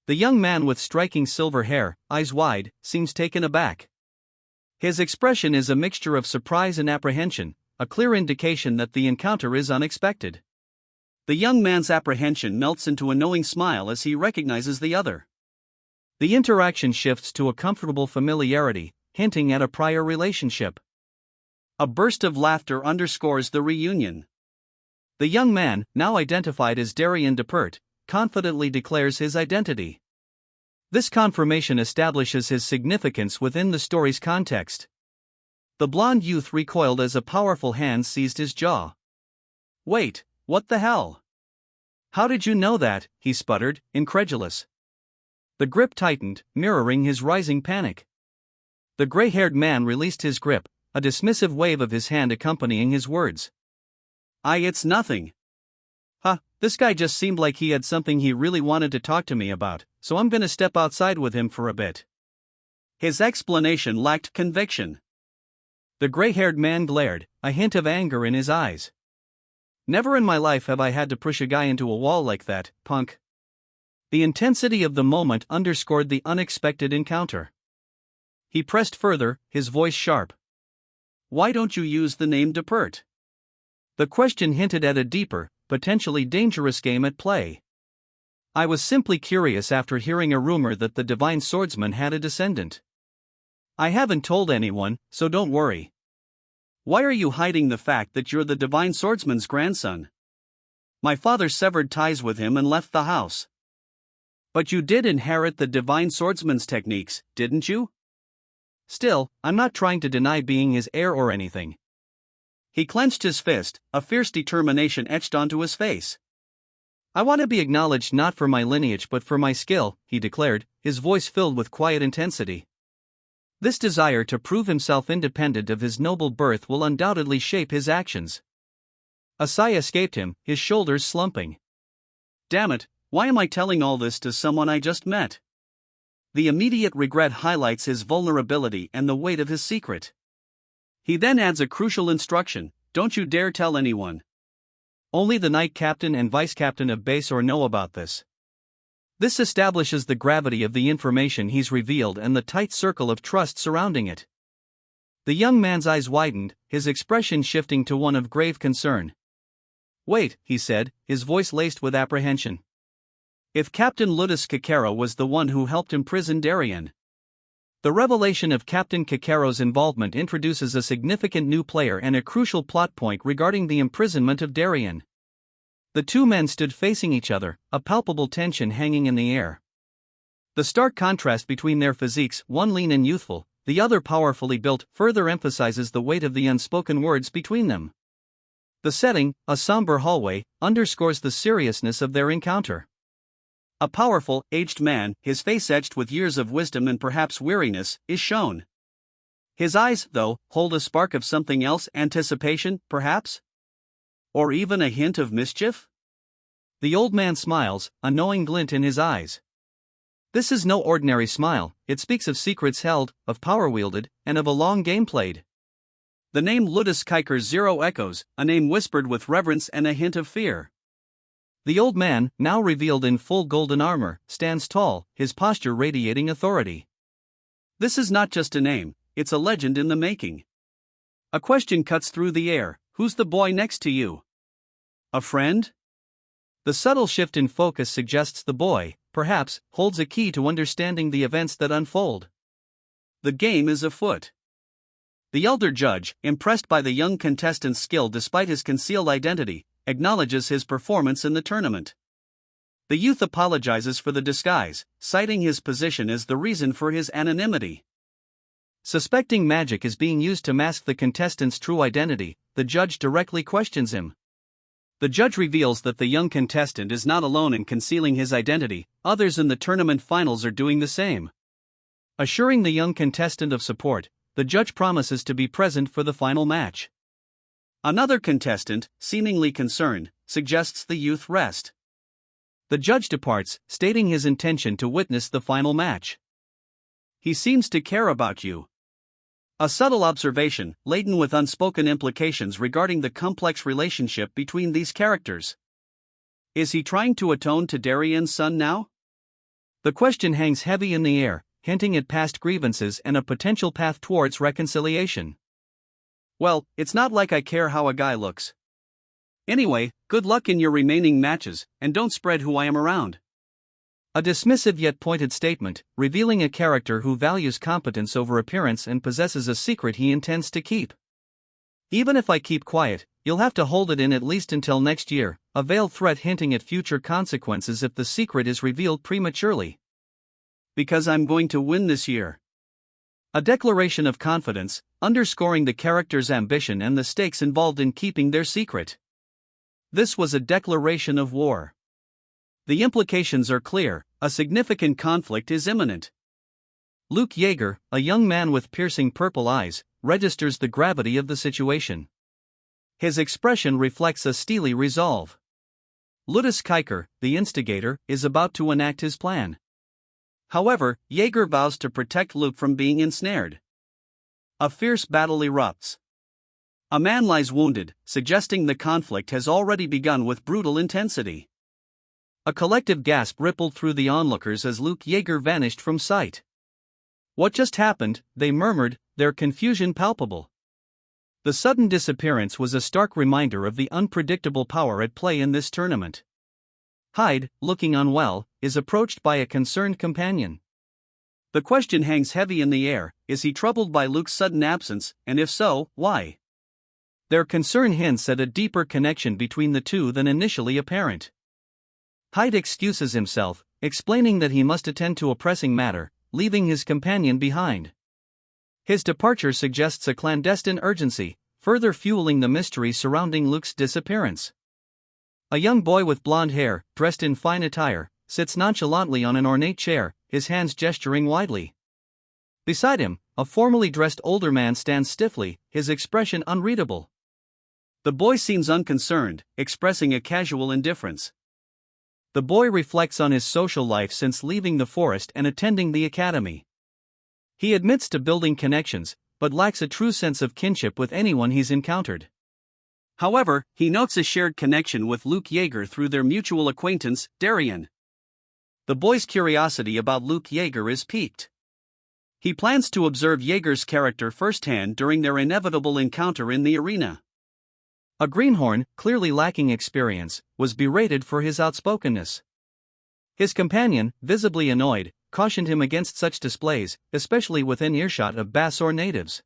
The young man with striking silver hair, eyes wide, seems taken aback. His expression is a mixture of surprise and apprehension, a clear indication that the encounter is unexpected. The young man's apprehension melts into a knowing smile as he recognizes the other. The interaction shifts to a comfortable familiarity, hinting at a prior relationship. A burst of laughter underscores the reunion. The young man, now identified as Darien Depert, confidently declares his identity. This confirmation establishes his significance within the story's context. The blond youth recoiled as a powerful hand seized his jaw. "Wait, what the hell? How did you know that?" he sputtered, incredulous. The grip tightened, mirroring his rising panic. The gray-haired man released his grip, a dismissive wave of his hand accompanying his words. It's nothing." This guy just seemed like he had something he really wanted to talk to me about, so I'm gonna step outside with him for a bit." His explanation lacked conviction. The gray-haired man glared, a hint of anger in his eyes. "Never in my life have I had to push a guy into a wall like that, punk." The intensity of the moment underscored the unexpected encounter. He pressed further, his voice sharp. "Why don't you use the name Depert?" The question hinted at a deeper, potentially dangerous game at play. "I was simply curious after hearing a rumor that the divine swordsman had a descendant. I haven't told anyone, so don't worry." "Why are you hiding the fact that you're the divine swordsman's grandson? My father severed ties with him and left the house." "But you did inherit the divine swordsman's techniques, didn't you?" "Still, I'm not trying to deny being his heir or anything." He clenched his fist, a fierce determination etched onto his face. "I want to be acknowledged not for my lineage but for my skill," he declared, his voice filled with quiet intensity. This desire to prove himself independent of his noble birth will undoubtedly shape his actions. A sigh escaped him, his shoulders slumping. "Damn it, why am I telling all this to someone I just met?" The immediate regret highlights his vulnerability and the weight of his secret. He then adds a crucial instruction: "Don't you dare tell anyone. Only the knight captain and vice captain of Basor know about this." This establishes the gravity of the information he's revealed and the tight circle of trust surrounding it. The young man's eyes widened, his expression shifting to one of grave concern. "Wait," he said, his voice laced with apprehension. "If Captain Ludus Kakaro was the one who helped imprison Darien?" The revelation of Captain Kakaro's involvement introduces a significant new player and a crucial plot point regarding the imprisonment of Darien. The two men stood facing each other, a palpable tension hanging in the air. The stark contrast between their physiques, one lean and youthful, the other powerfully built, further emphasizes the weight of the unspoken words between them. The setting, a somber hallway, underscores the seriousness of their encounter. A powerful, aged man, his face etched with years of wisdom and perhaps weariness, is shown. His eyes, though, hold a spark of something else, anticipation, perhaps? Or even a hint of mischief? The old man smiles, a knowing glint in his eyes. This is no ordinary smile, it speaks of secrets held, of power wielded, and of a long game played. The name Ludus Kiker's Zero echoes, a name whispered with reverence and a hint of fear. The old man, now revealed in full golden armor, stands tall, his posture radiating authority. This is not just a name, it's a legend in the making. A question cuts through the air: who's the boy next to you? A friend? The subtle shift in focus suggests the boy, perhaps, holds a key to understanding the events that unfold. The game is afoot. The elder judge, impressed by the young contestant's skill despite his concealed identity, acknowledges his performance in the tournament. The youth apologizes for the disguise, citing his position as the reason for his anonymity. Suspecting magic is being used to mask the contestant's true identity, the judge directly questions him. The judge reveals that the young contestant is not alone in concealing his identity, others in the tournament finals are doing the same. Assuring the young contestant of support, the judge promises to be present for the final match. Another contestant, seemingly concerned, suggests the youth rest. The judge departs, stating his intention to witness the final match. He seems to care about you. A subtle observation, laden with unspoken implications regarding the complex relationship between these characters. Is he trying to atone to Darian's son now? The question hangs heavy in the air, hinting at past grievances and a potential path towards reconciliation. Well, it's not like I care how a guy looks. Anyway, good luck in your remaining matches, and don't spread who I am around. A dismissive yet pointed statement, revealing a character who values competence over appearance and possesses a secret he intends to keep. Even if I keep quiet, you'll have to hold it in at least until next year, a veiled threat hinting at future consequences if the secret is revealed prematurely. Because I'm going to win this year. A declaration of confidence, underscoring the character's ambition and the stakes involved in keeping their secret. This was a declaration of war. The implications are clear, a significant conflict is imminent. Luke Yeager, a young man with piercing purple eyes, registers the gravity of the situation. His expression reflects a steely resolve. Ludus Kiker, the instigator, is about to enact his plan. However, Yeager vows to protect Luke from being ensnared. A fierce battle erupts. A man lies wounded, suggesting the conflict has already begun with brutal intensity. A collective gasp rippled through the onlookers as Luke Yeager vanished from sight. What just happened, they murmured, their confusion palpable. The sudden disappearance was a stark reminder of the unpredictable power at play in this tournament. Hyde, looking unwell, is approached by a concerned companion. The question hangs heavy in the air: is he troubled by Luke's sudden absence, and if so, why? Their concern hints at a deeper connection between the two than initially apparent. Hyde excuses himself, explaining that he must attend to a pressing matter, leaving his companion behind. His departure suggests a clandestine urgency, further fueling the mystery surrounding Luke's disappearance. A young boy with blonde hair, dressed in fine attire, sits nonchalantly on an ornate chair, his hands gesturing widely. Beside him, a formally dressed older man stands stiffly, his expression unreadable. The boy seems unconcerned, expressing a casual indifference. The boy reflects on his social life since leaving the forest and attending the academy. He admits to building connections, but lacks a true sense of kinship with anyone he's encountered. However, he notes a shared connection with Luke Yeager through their mutual acquaintance, Darian. The boy's curiosity about Luke Yeager is piqued. He plans to observe Yeager's character firsthand during their inevitable encounter in the arena. A greenhorn, clearly lacking experience, was berated for his outspokenness. His companion, visibly annoyed, cautioned him against such displays, especially within earshot of Bassor natives.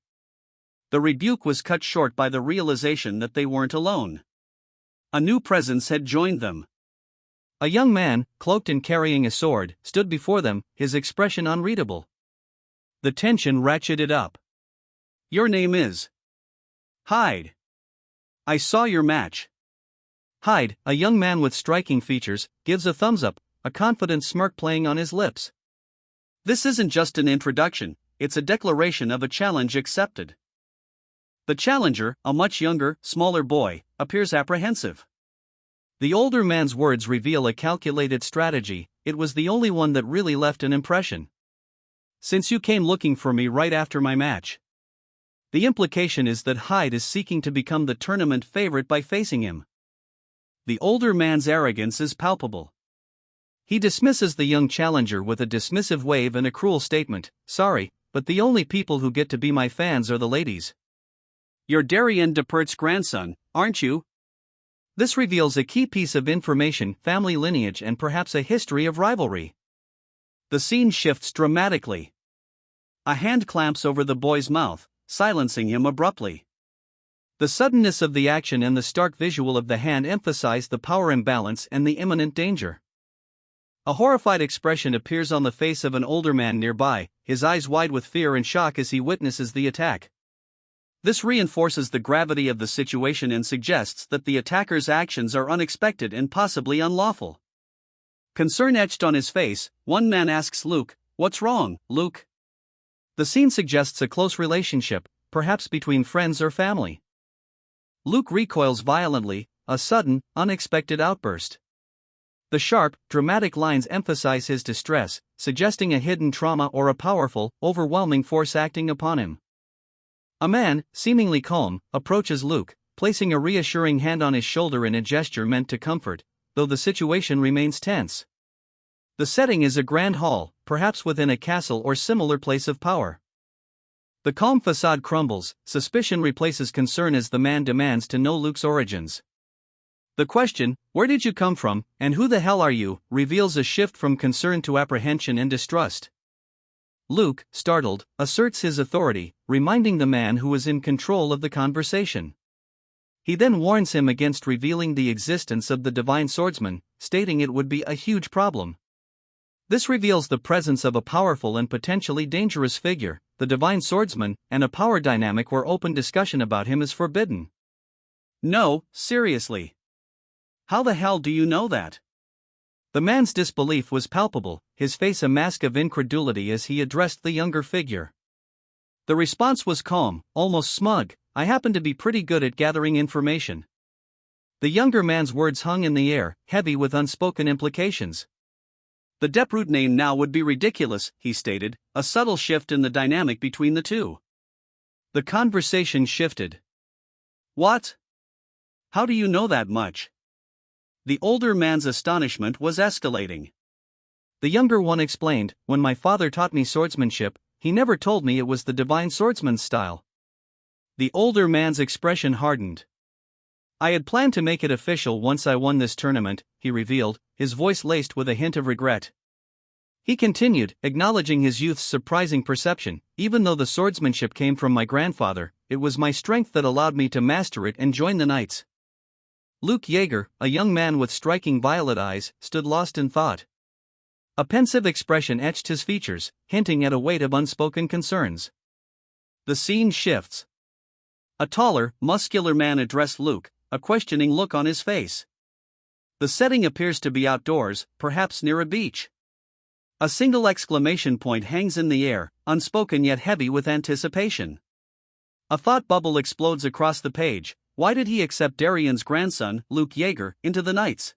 The rebuke was cut short by the realization that they weren't alone. A new presence had joined them. A young man, cloaked and carrying a sword, stood before them, his expression unreadable. The tension ratcheted up. Your name is Hyde. I saw your match. Hyde, a young man with striking features, gives a thumbs up, a confident smirk playing on his lips. This isn't just an introduction, it's a declaration of a challenge accepted. The challenger, a much younger, smaller boy, appears apprehensive. The older man's words reveal a calculated strategy. It was the only one that really left an impression. Since you came looking for me right after my match. The implication is that Hyde is seeking to become the tournament favorite by facing him. The older man's arrogance is palpable. He dismisses the young challenger with a dismissive wave and a cruel statement, "Sorry, but the only people who get to be my fans are the ladies. You're Darien Depert's grandson, aren't you?" This reveals a key piece of information, family lineage and perhaps a history of rivalry. The scene shifts dramatically. A hand clamps over the boy's mouth, silencing him abruptly. The suddenness of the action and the stark visual of the hand emphasize the power imbalance and the imminent danger. A horrified expression appears on the face of an older man nearby, his eyes wide with fear and shock as he witnesses the attack. This reinforces the gravity of the situation and suggests that the attacker's actions are unexpected and possibly unlawful. Concern etched on his face, one man asks Luke, "What's wrong, Luke?" The scene suggests a close relationship, perhaps between friends or family. Luke recoils violently, a sudden, unexpected outburst. The sharp, dramatic lines emphasize his distress, suggesting a hidden trauma or a powerful, overwhelming force acting upon him. A man, seemingly calm, approaches Luke, placing a reassuring hand on his shoulder in a gesture meant to comfort, though the situation remains tense. The setting is a grand hall, perhaps within a castle or similar place of power. The calm facade crumbles, suspicion replaces concern as the man demands to know Luke's origins. The question, "Where did you come from, and who the hell are you?" reveals a shift from concern to apprehension and distrust. Luke, startled, asserts his authority, reminding the man who is in control of the conversation. He then warns him against revealing the existence of the divine swordsman, stating it would be a huge problem. This reveals the presence of a powerful and potentially dangerous figure, the divine swordsman, and a power dynamic where open discussion about him is forbidden. No, seriously. How the hell do you know that? The man's disbelief was palpable, his face a mask of incredulity as he addressed the younger figure. The response was calm, almost smug, "I happen to be pretty good at gathering information." The younger man's words hung in the air, heavy with unspoken implications. "The Deprut name now would be ridiculous," he stated, a subtle shift in the dynamic between the two. The conversation shifted. "What? How do you know that much?" The older man's astonishment was escalating. The younger one explained, "When my father taught me swordsmanship, he never told me it was the divine swordsman's style." The older man's expression hardened. "I had planned to make it official once I won this tournament," he revealed, his voice laced with a hint of regret. He continued, acknowledging his youth's surprising perception, "Even though the swordsmanship came from my grandfather, it was my strength that allowed me to master it and join the knights." Luke Yeager, a young man with striking violet eyes, stood lost in thought. A pensive expression etched his features, hinting at a weight of unspoken concerns. The scene shifts. A taller, muscular man addressed Luke, a questioning look on his face. The setting appears to be outdoors, perhaps near a beach. A single exclamation point hangs in the air, unspoken yet heavy with anticipation. A thought bubble explodes across the page. Why did he accept Darien's grandson, Luke Yeager, into the Knights?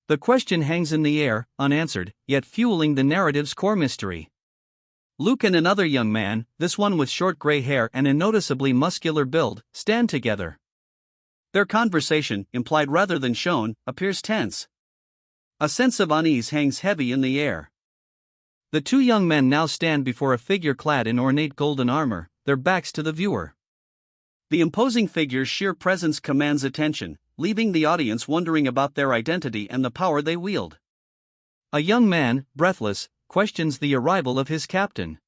The question hangs in the air, unanswered, yet fueling the narrative's core mystery. Luke and another young man, this one with short gray hair and a noticeably muscular build, stand together. Their conversation, implied rather than shown, appears tense. A sense of unease hangs heavy in the air. The two young men now stand before a figure clad in ornate golden armor, their backs to the viewer. The imposing figure's sheer presence commands attention, leaving the audience wondering about their identity and the power they wield. A young man, breathless, questions the arrival of his captain.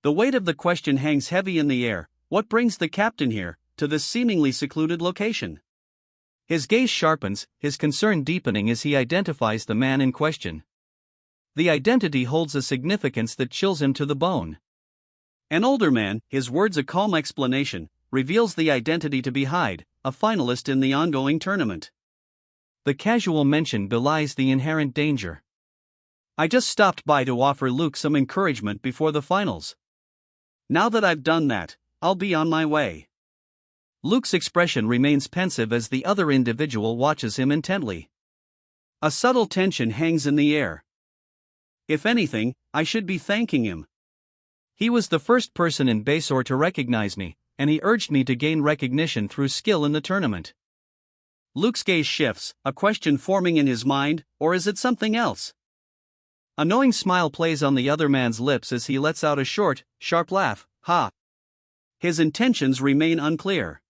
The weight of the question hangs heavy in the air. What brings the captain here, to this seemingly secluded location? His gaze sharpens, his concern deepening as he identifies the man in question. The identity holds a significance that chills him to the bone. An older man, his words a calm explanation, reveals the identity to be Hyde, a finalist in the ongoing tournament. The casual mention belies the inherent danger. I just stopped by to offer Luke some encouragement before the finals. Now that I've done that, I'll be on my way. Luke's expression remains pensive as the other individual watches him intently. A subtle tension hangs in the air. If anything, I should be thanking him. He was the first person in Basor to recognize me, and he urged me to gain recognition through skill in the tournament. Luke's gaze shifts, a question forming in his mind, or is it something else? A knowing smile plays on the other man's lips as he lets out a short, sharp laugh, ha. His intentions remain unclear.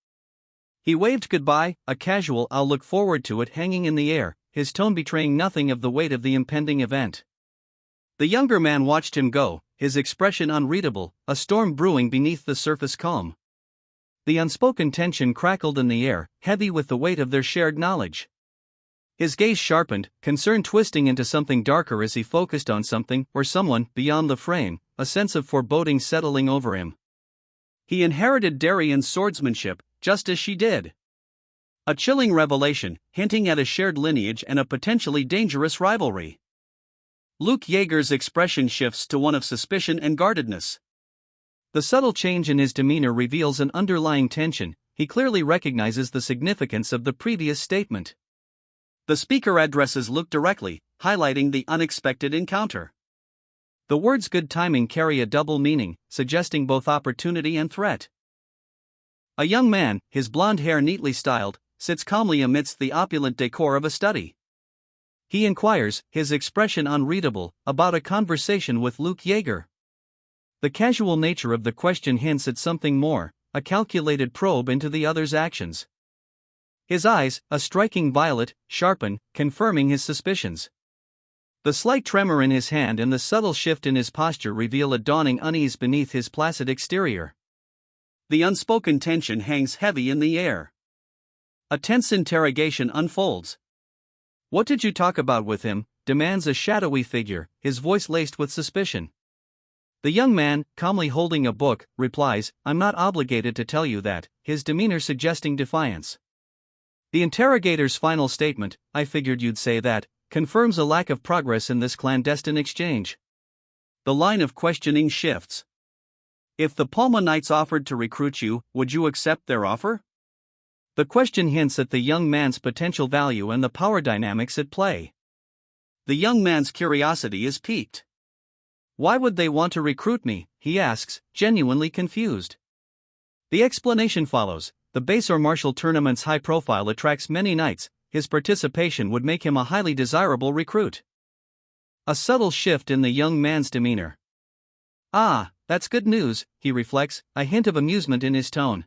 He waved goodbye, a casual "I'll look forward to it" hanging in the air, his tone betraying nothing of the weight of the impending event. The younger man watched him go, his expression unreadable, a storm brewing beneath the surface calm. The unspoken tension crackled in the air, heavy with the weight of their shared knowledge. His gaze sharpened, concern twisting into something darker as he focused on something or someone beyond the frame, a sense of foreboding settling over him. He inherited Darian's swordsmanship, just as she did. A chilling revelation, hinting at a shared lineage and a potentially dangerous rivalry. Luke Yeager's expression shifts to one of suspicion and guardedness. The subtle change in his demeanor reveals an underlying tension. He clearly recognizes the significance of the previous statement. The speaker addresses Luke directly, highlighting the unexpected encounter. The words "good timing" carry a double meaning, suggesting both opportunity and threat. A young man, his blonde hair neatly styled, sits calmly amidst the opulent decor of a study. He inquires, his expression unreadable, about a conversation with Luke Yeager. The casual nature of the question hints at something more, a calculated probe into the other's actions. His eyes, a striking violet, sharpen, confirming his suspicions. The slight tremor in his hand and the subtle shift in his posture reveal a dawning unease beneath his placid exterior. The unspoken tension hangs heavy in the air. A tense interrogation unfolds. "What did you talk about with him?" demands a shadowy figure, his voice laced with suspicion. The young man, calmly holding a book, replies, "I'm not obligated to tell you that," his demeanor suggesting defiance. The interrogator's final statement, "I figured you'd say that," confirms a lack of progress in this clandestine exchange. The line of questioning shifts. "If the Palma Knights offered to recruit you, would you accept their offer?" The question hints at the young man's potential value and the power dynamics at play. The young man's curiosity is piqued. "Why would they want to recruit me?" he asks, genuinely confused. The explanation follows. The Basor martial tournament's high profile attracts many knights. His participation would make him a highly desirable recruit. A subtle shift in the young man's demeanor. "Ah, that's good news," he reflects, a hint of amusement in his tone.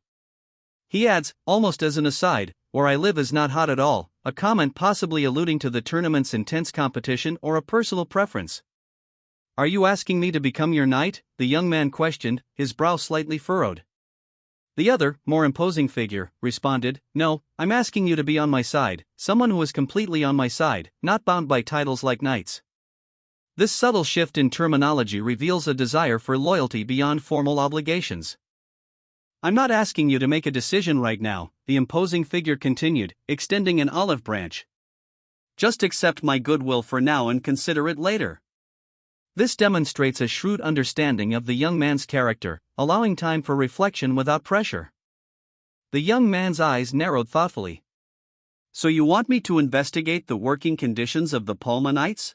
He adds, almost as an aside, "Where I live is not hot at all," a comment possibly alluding to the tournament's intense competition or a personal preference. "Are you asking me to become your knight?" the young man questioned, his brow slightly furrowed. The other, more imposing figure, responded, "No, I'm asking you to be on my side, someone who is completely on my side, not bound by titles like knights." This subtle shift in terminology reveals a desire for loyalty beyond formal obligations. "I'm not asking you to make a decision right now," the imposing figure continued, extending an olive branch. "Just accept my goodwill for now and consider it later." This demonstrates a shrewd understanding of the young man's character, allowing time for reflection without pressure. The young man's eyes narrowed thoughtfully. "So you want me to investigate the working conditions of the Palma Knights?"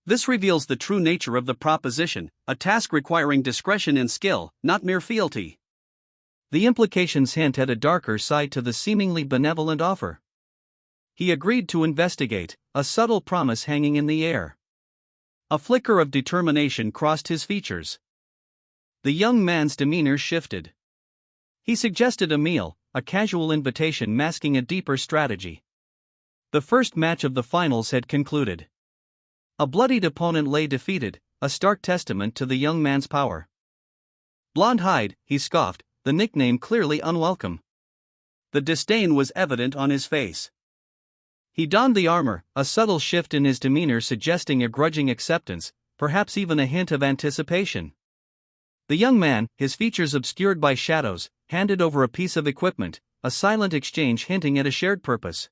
This reveals the true nature of the proposition, a task requiring discretion and skill, not mere fealty. The implications hint at a darker side to the seemingly benevolent offer. He agreed to investigate, a subtle promise hanging in the air. A flicker of determination crossed his features. The young man's demeanor shifted. He suggested a meal, a casual invitation masking a deeper strategy. The first match of the finals had concluded. A bloodied opponent lay defeated, a stark testament to the young man's power. "Blonde Hyde," he scoffed, the nickname clearly unwelcome. The disdain was evident on his face. He donned the armor, a subtle shift in his demeanor suggesting a grudging acceptance, perhaps even a hint of anticipation. The young man, his features obscured by shadows, handed over a piece of equipment, a silent exchange hinting at a shared purpose.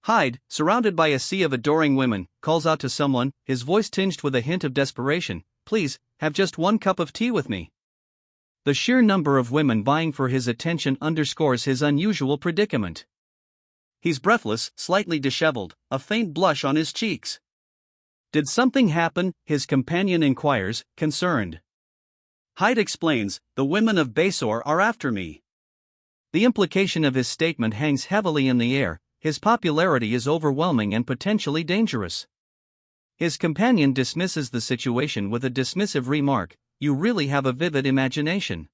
Hyde, surrounded by a sea of adoring women, calls out to someone, his voice tinged with a hint of desperation, "Please, have just one cup of tea with me." The sheer number of women vying for his attention underscores his unusual predicament. He's breathless, slightly disheveled, a faint blush on his cheeks. "Did something happen?" his companion inquires, concerned. Hyde explains, "The women of Basor are after me." The implication of his statement hangs heavily in the air. His popularity is overwhelming and potentially dangerous. His companion dismisses the situation with a dismissive remark, "You really have a vivid imagination.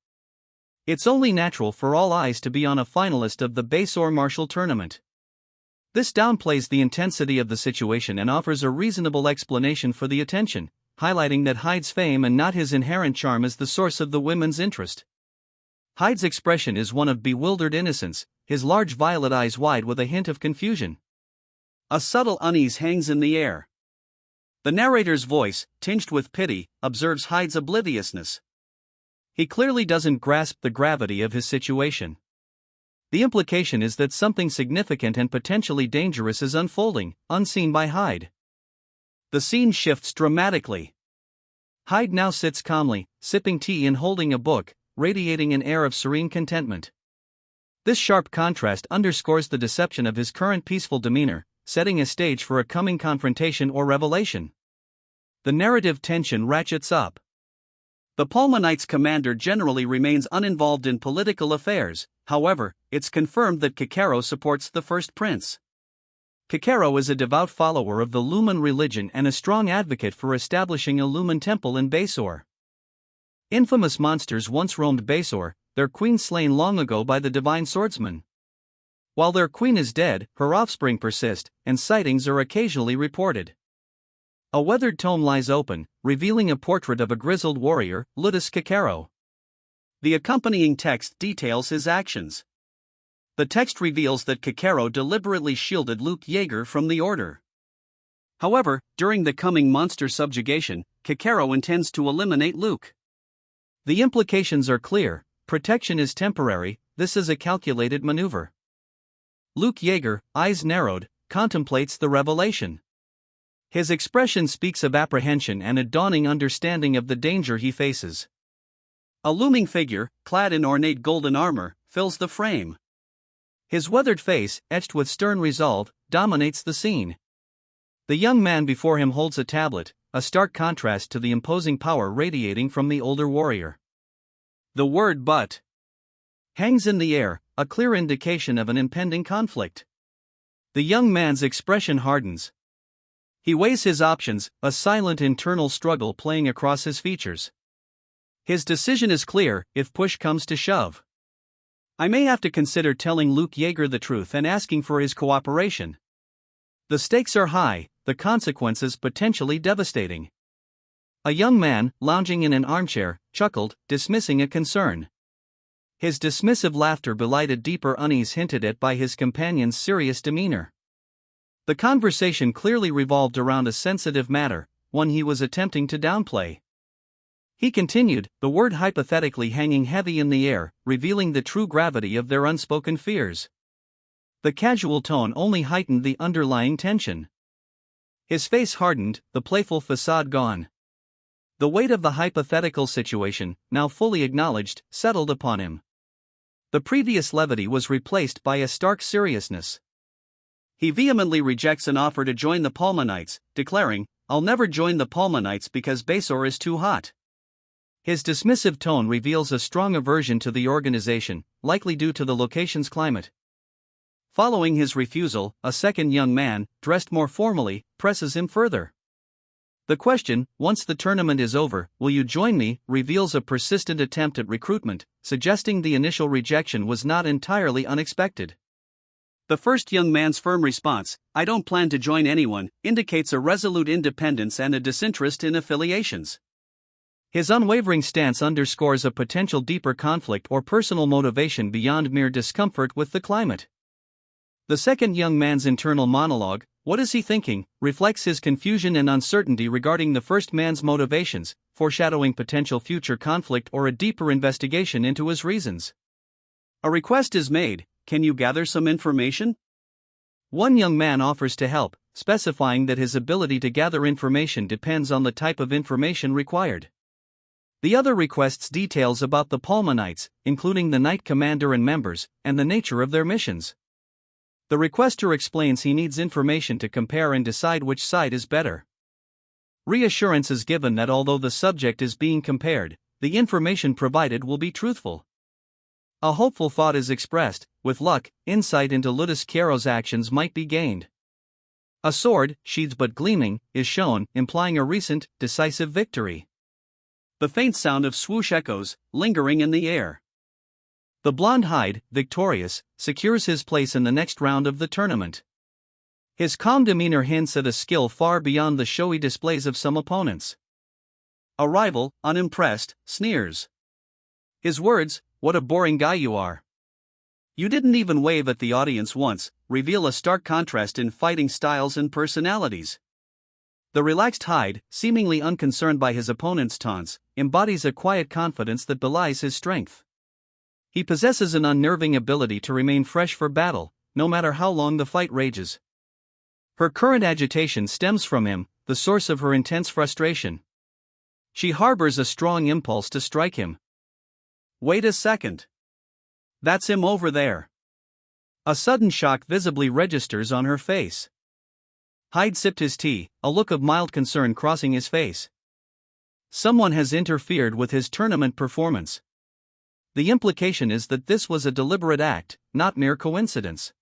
It's only natural for all eyes to be on a finalist of the Basor Martial Tournament." This downplays the intensity of the situation and offers a reasonable explanation for the attention, highlighting that Hyde's fame and not his inherent charm is the source of the women's interest. Hyde's expression is one of bewildered innocence, his large violet eyes wide with a hint of confusion. A subtle unease hangs in the air. The narrator's voice, tinged with pity, observes Hyde's obliviousness. He clearly doesn't grasp the gravity of his situation. The implication is that something significant and potentially dangerous is unfolding, unseen by Hyde. The scene shifts dramatically. Hyde now sits calmly, sipping tea and holding a book, radiating an air of serene contentment. This sharp contrast underscores the deception of his current peaceful demeanor, setting a stage for a coming confrontation or revelation. The narrative tension ratchets up. The Palma Knights commander generally remains uninvolved in political affairs, however, it's confirmed that Kikero supports the first prince. Kikero is a devout follower of the Lumen religion and a strong advocate for establishing a Lumen temple in Basor. Infamous monsters once roamed Basor, their queen slain long ago by the divine swordsman. While their queen is dead, her offspring persist, and sightings are occasionally reported. A weathered tome lies open, revealing a portrait of a grizzled warrior, Ludus Kikero. The accompanying text details his actions. The text reveals that Kikero deliberately shielded Luke Yeager from the Order. However, during the coming monster subjugation, Kikero intends to eliminate Luke. The implications are clear: protection is temporary, this is a calculated maneuver. Luke Yeager, eyes narrowed, contemplates the revelation. His expression speaks of apprehension and a dawning understanding of the danger he faces. A looming figure, clad in ornate golden armor, fills the frame. His weathered face, etched with stern resolve, dominates the scene. The young man before him holds a tablet, a stark contrast to the imposing power radiating from the older warrior. The word "but" hangs in the air, a clear indication of an impending conflict. The young man's expression hardens. He weighs his options, a silent internal struggle playing across his features. His decision is clear: if push comes to shove, I may have to consider telling Luke Yeager the truth and asking for his cooperation. The stakes are high, the consequences potentially devastating. A young man, lounging in an armchair, chuckled, dismissing a concern. His dismissive laughter belied a deeper unease hinted at by his companion's serious demeanor. The conversation clearly revolved around a sensitive matter, one he was attempting to downplay. He continued, the word hypothetically hanging heavy in the air, revealing the true gravity of their unspoken fears. The casual tone only heightened the underlying tension. His face hardened, the playful facade gone. The weight of the hypothetical situation, now fully acknowledged, settled upon him. The previous levity was replaced by a stark seriousness. He vehemently rejects an offer to join the Palma Knights, declaring, "I'll never join the Palma Knights because Basor is too hot." His dismissive tone reveals a strong aversion to the organization, likely due to the location's climate. Following his refusal, a second young man, dressed more formally, presses him further. The question, "Once the tournament is over, will you join me?" reveals a persistent attempt at recruitment, suggesting the initial rejection was not entirely unexpected. The first young man's firm response, "I don't plan to join anyone," indicates a resolute independence and a disinterest in affiliations. His unwavering stance underscores a potential deeper conflict or personal motivation beyond mere discomfort with the climate. The second young man's internal monologue, What is he thinking? Reflects his confusion and uncertainty regarding the first man's motivations, foreshadowing potential future conflict or a deeper investigation into his reasons. A request is made. Can you gather some information? One young man offers to help, specifying that his ability to gather information depends on the type of information required. The other requests details about the Palma Knights, including the Knight Commander and members, and the nature of their missions. The requester explains he needs information to compare and decide which side is better. Reassurance is given that although the subject is being compared, the information provided will be truthful. A hopeful thought is expressed. With luck, insight into Ludus Kiero's actions might be gained. A sword, sheathed but gleaming, is shown, implying a recent, decisive victory. The faint sound of swoosh echoes, lingering in the air. The blonde Hyde, victorious, secures his place in the next round of the tournament. His calm demeanor hints at a skill far beyond the showy displays of some opponents. A rival, unimpressed, sneers. His words, "What a boring guy you are. You didn't even wave at the audience once," reveal a stark contrast in fighting styles and personalities. The relaxed Hyde, seemingly unconcerned by his opponent's taunts, embodies a quiet confidence that belies his strength. He possesses an unnerving ability to remain fresh for battle, no matter how long the fight rages. Her current agitation stems from him, the source of her intense frustration. She harbors a strong impulse to strike him. Wait a second. That's him over there. A sudden shock visibly registers on her face. Hyde sipped his tea, a look of mild concern crossing his face. Someone has interfered with his tournament performance. The implication is that this was a deliberate act, not mere coincidence.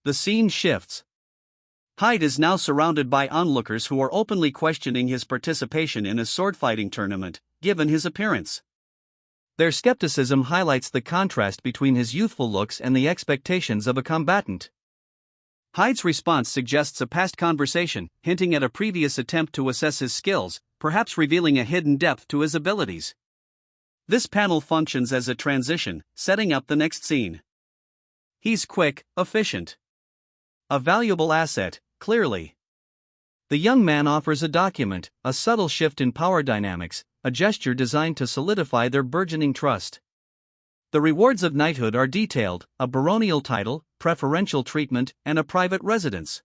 The scene shifts. Hyde is now surrounded by onlookers who are openly questioning his participation in a swordfighting tournament, given his appearance. Their skepticism highlights the contrast between his youthful looks and the expectations of a combatant. Hyde's response suggests a past conversation, hinting at a previous attempt to assess his skills, perhaps revealing a hidden depth to his abilities. This panel functions as a transition, setting up the next scene. He's quick, efficient. A valuable asset, clearly. The young man offers a document, a subtle shift in power dynamics, a gesture designed to solidify their burgeoning trust. The rewards of knighthood are detailed: a baronial title, preferential treatment, and a private residence.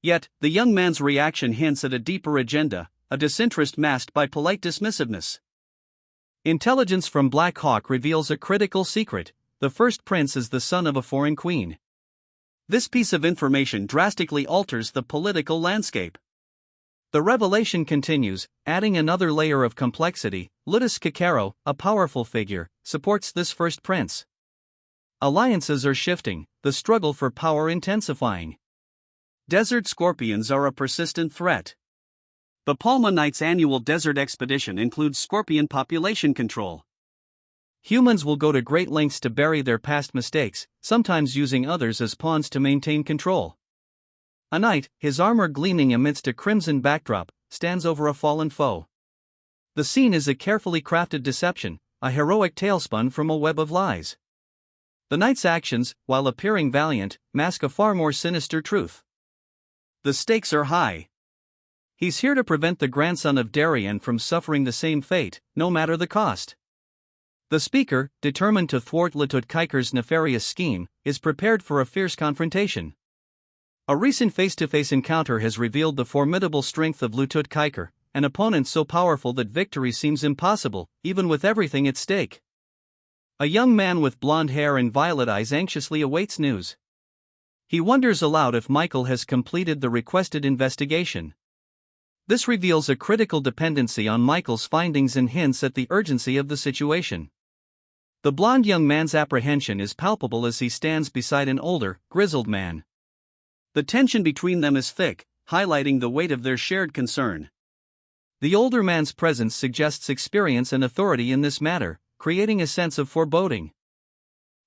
Yet, the young man's reaction hints at a deeper agenda, a disinterest masked by polite dismissiveness. Intelligence from Black Hawk reveals a critical secret: the first prince is the son of a foreign queen. This piece of information drastically alters the political landscape. The revelation continues, adding another layer of complexity. Ludus Kiero, a powerful figure, supports this first prince. Alliances are shifting, the struggle for power intensifying. Desert scorpions are a persistent threat. The Palma Knights' annual desert expedition includes scorpion population control. Humans will go to great lengths to bury their past mistakes, sometimes using others as pawns to maintain control. A knight, his armor gleaming amidst a crimson backdrop, stands over a fallen foe. The scene is a carefully crafted deception, a heroic tale spun from a web of lies. The knight's actions, while appearing valiant, mask a far more sinister truth. The stakes are high. He's here to prevent the grandson of Darien from suffering the same fate, no matter the cost. The speaker, determined to thwart Lutut Kiker's nefarious scheme, is prepared for a fierce confrontation. A recent face-to-face encounter has revealed the formidable strength of Lutut Kiker, an opponent so powerful that victory seems impossible, even with everything at stake. A young man with blonde hair and violet eyes anxiously awaits news. He wonders aloud if Michael has completed the requested investigation. This reveals a critical dependency on Michael's findings and hints at the urgency of the situation. The blonde young man's apprehension is palpable as he stands beside an older, grizzled man. The tension between them is thick, highlighting the weight of their shared concern. The older man's presence suggests experience and authority in this matter, creating a sense of foreboding.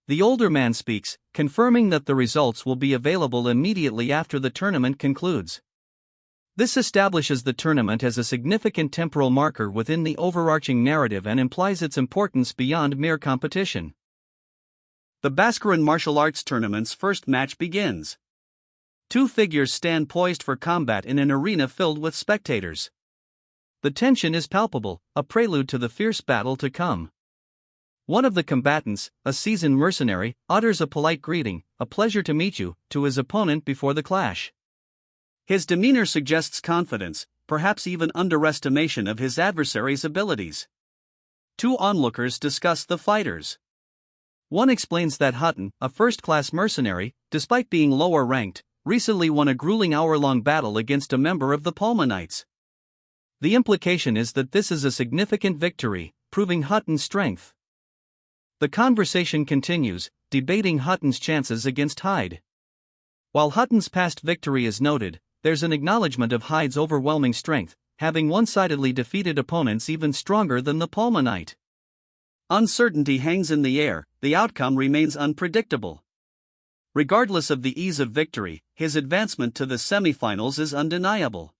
The older man speaks, confirming that the results will be available immediately after the tournament concludes. This establishes the tournament as a significant temporal marker within the overarching narrative and implies its importance beyond mere competition. The Bhaskaran martial arts tournament's first match begins. Two figures stand poised for combat in an arena filled with spectators. The tension is palpable, a prelude to the fierce battle to come. One of the combatants, a seasoned mercenary, utters a polite greeting, "A pleasure to meet you," to his opponent before the clash. His demeanor suggests confidence, perhaps even underestimation of his adversary's abilities. Two onlookers discuss the fighters. One explains that Hutton, a first-class mercenary, despite being lower ranked, recently won a grueling hour-long battle against a member of the Palmanites. The implication is that this is a significant victory, proving Hutton's strength. The conversation continues, debating Hutton's chances against Hyde. While Hutton's past victory is noted, there's an acknowledgement of Hyde's overwhelming strength, having one-sidedly defeated opponents even stronger than the Palmanite. Uncertainty hangs in the air, the outcome remains unpredictable. Regardless of the ease of victory, his advancement to the semifinals is undeniable.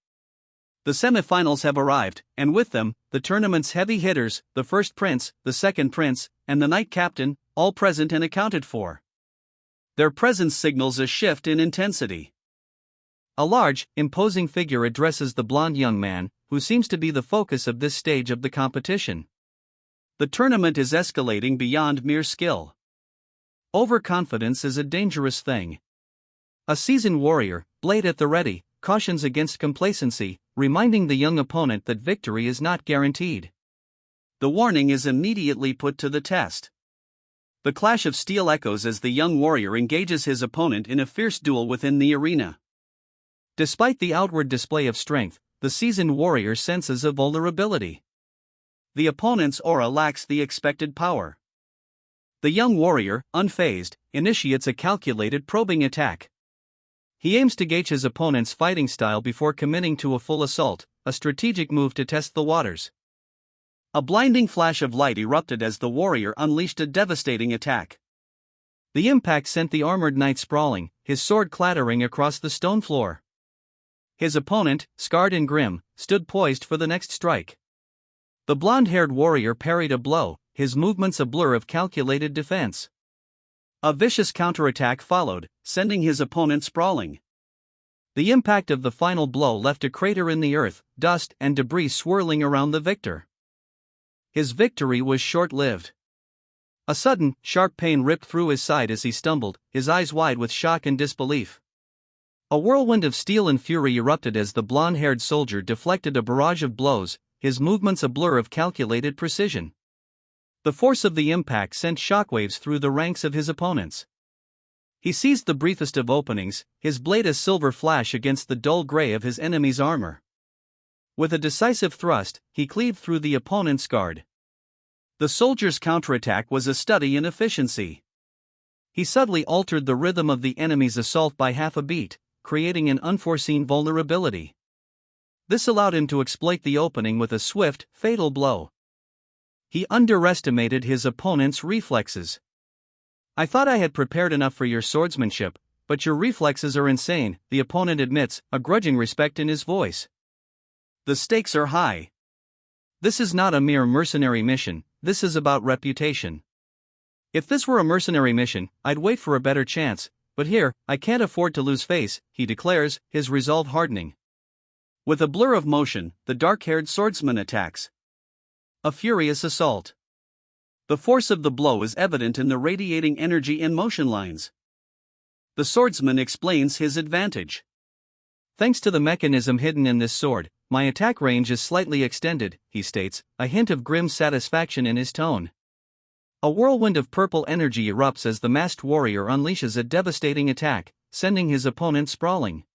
The semifinals have arrived, and with them, the tournament's heavy hitters, the first prince, the second prince, and the knight captain, all present and accounted for. Their presence signals a shift in intensity. A large, imposing figure addresses the blond young man, who seems to be the focus of this stage of the competition. The tournament is escalating beyond mere skill. Overconfidence is a dangerous thing. A seasoned warrior, blade at the ready, cautions against complacency, reminding the young opponent that victory is not guaranteed. The warning is immediately put to the test. The clash of steel echoes as the young warrior engages his opponent in a fierce duel within the arena. Despite the outward display of strength, the seasoned warrior senses a vulnerability. The opponent's aura lacks the expected power. The young warrior, unfazed, initiates a calculated probing attack. He aims to gauge his opponent's fighting style before committing to a full assault, a strategic move to test the waters. A blinding flash of light erupted as the warrior unleashed a devastating attack. The impact sent the armored knight sprawling, his sword clattering across the stone floor. His opponent, scarred and grim, stood poised for the next strike. The blonde-haired warrior parried a blow, his movements a blur of calculated defense. A vicious counterattack followed, sending his opponent sprawling. The impact of the final blow left a crater in the earth, dust and debris swirling around the victor. His victory was short-lived. A sudden, sharp pain ripped through his side as he stumbled, his eyes wide with shock and disbelief. A whirlwind of steel and fury erupted as the blonde-haired soldier deflected a barrage of blows, his movements a blur of calculated precision. The force of the impact sent shockwaves through the ranks of his opponents. He seized the briefest of openings, his blade a silver flash against the dull gray of his enemy's armor. With a decisive thrust, he cleaved through the opponent's guard. The soldier's counterattack was a study in efficiency. He subtly altered the rhythm of the enemy's assault by half a beat, creating an unforeseen vulnerability. This allowed him to exploit the opening with a swift, fatal blow. He underestimated his opponent's reflexes. "I thought I had prepared enough for your swordsmanship, but your reflexes are insane," the opponent admits, a grudging respect in his voice. The stakes are high. This is not a mere mercenary mission, this is about reputation. "If this were a mercenary mission, I'd wait for a better chance, but here, I can't afford to lose face," he declares, his resolve hardening. With a blur of motion, the dark-haired swordsman attacks. A furious assault. The force of the blow is evident in the radiating energy and motion lines. The swordsman explains his advantage. "Thanks to the mechanism hidden in this sword, my attack range is slightly extended," he states, a hint of grim satisfaction in his tone. A whirlwind of purple energy erupts as the masked warrior unleashes a devastating attack, sending his opponent sprawling.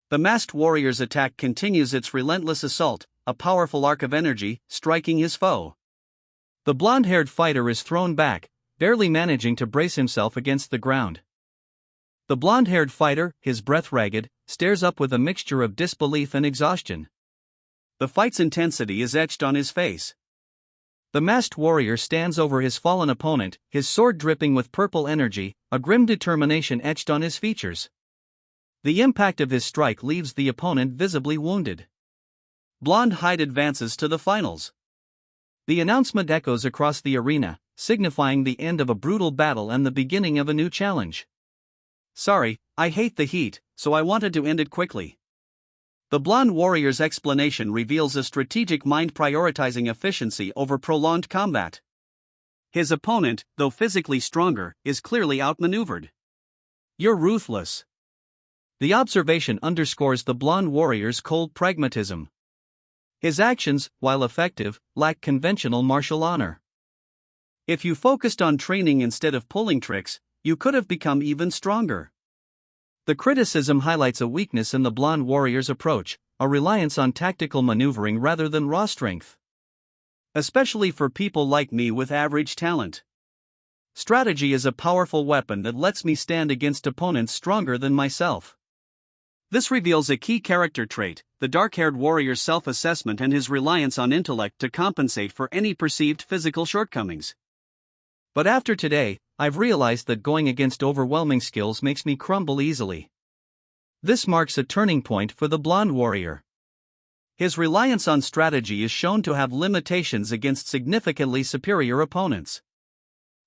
The masked warrior's attack continues its relentless assault, a powerful arc of energy, striking his foe. The blonde-haired fighter is thrown back, barely managing to brace himself against the ground. The blonde-haired fighter, his breath ragged, stares up with a mixture of disbelief and exhaustion. The fight's intensity is etched on his face. The masked warrior stands over his fallen opponent, his sword dripping with purple energy, a grim determination etched on his features. The impact of his strike leaves the opponent visibly wounded. Blonde Hyde advances to the finals. The announcement echoes across the arena, signifying the end of a brutal battle and the beginning of a new challenge. Sorry, I hate the heat, so I wanted to end it quickly. The blonde warrior's explanation reveals a strategic mind prioritizing efficiency over prolonged combat. His opponent, though physically stronger, is clearly outmaneuvered. You're ruthless. The observation underscores the blonde warrior's cold pragmatism. His actions, while effective, lack conventional martial honor. If you focused on training instead of pulling tricks, you could have become even stronger. The criticism highlights a weakness in the blonde warrior's approach, a reliance on tactical maneuvering rather than raw strength. Especially for people like me with average talent. Strategy is a powerful weapon that lets me stand against opponents stronger than myself. This reveals a key character trait, the dark-haired warrior's self-assessment and his reliance on intellect to compensate for any perceived physical shortcomings. But after today, I've realized that going against overwhelming skills makes me crumble easily. This marks a turning point for the blonde warrior. His reliance on strategy is shown to have limitations against significantly superior opponents.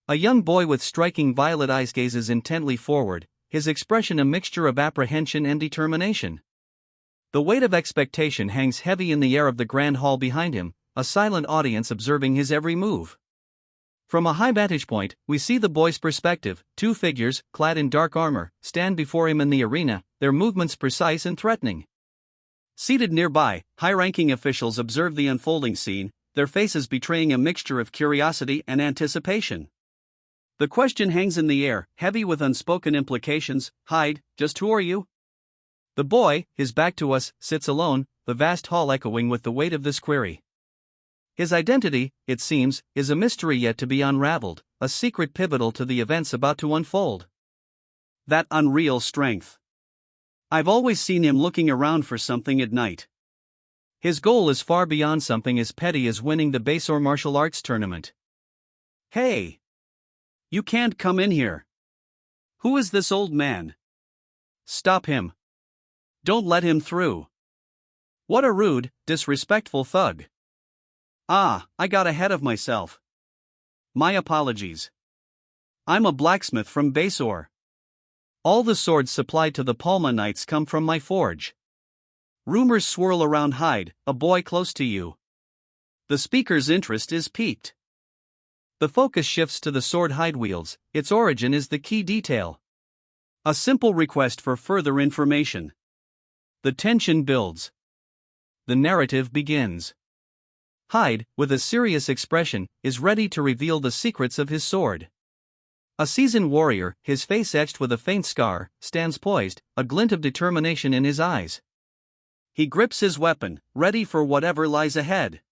A young boy with striking violet eyes gazes intently forward, his expression a mixture of apprehension and determination. The weight of expectation hangs heavy in the air of the grand hall behind him, a silent audience observing his every move. From a high vantage point, we see the boy's perspective. Two figures, clad in dark armor, stand before him in the arena, their movements precise and threatening. Seated nearby, high-ranking officials observe the unfolding scene, their faces betraying a mixture of curiosity and anticipation. The question hangs in the air, heavy with unspoken implications. Hide, just who are you? The boy, his back to us, sits alone, the vast hall echoing with the weight of this query. His identity, it seems, is a mystery yet to be unraveled, a secret pivotal to the events about to unfold. That unreal strength. I've always seen him looking around for something at night. His goal is far beyond something as petty as winning the Basor martial arts tournament. Hey! You can't come in here. Who is this old man? Stop him. Don't let him through. What a rude, disrespectful thug. Ah, I got ahead of myself. My apologies. I'm a blacksmith from Basor. All the swords supplied to the Palma Knights come from my forge. Rumors swirl around Hyde, a boy close to you. The speaker's interest is piqued. The focus shifts to the sword Hyde wields, its origin is the key detail. A simple request for further information. The tension builds. The narrative begins. Hyde, with a serious expression, is ready to reveal the secrets of his sword. A seasoned warrior, his face etched with a faint scar, stands poised, a glint of determination in his eyes. He grips his weapon, ready for whatever lies ahead.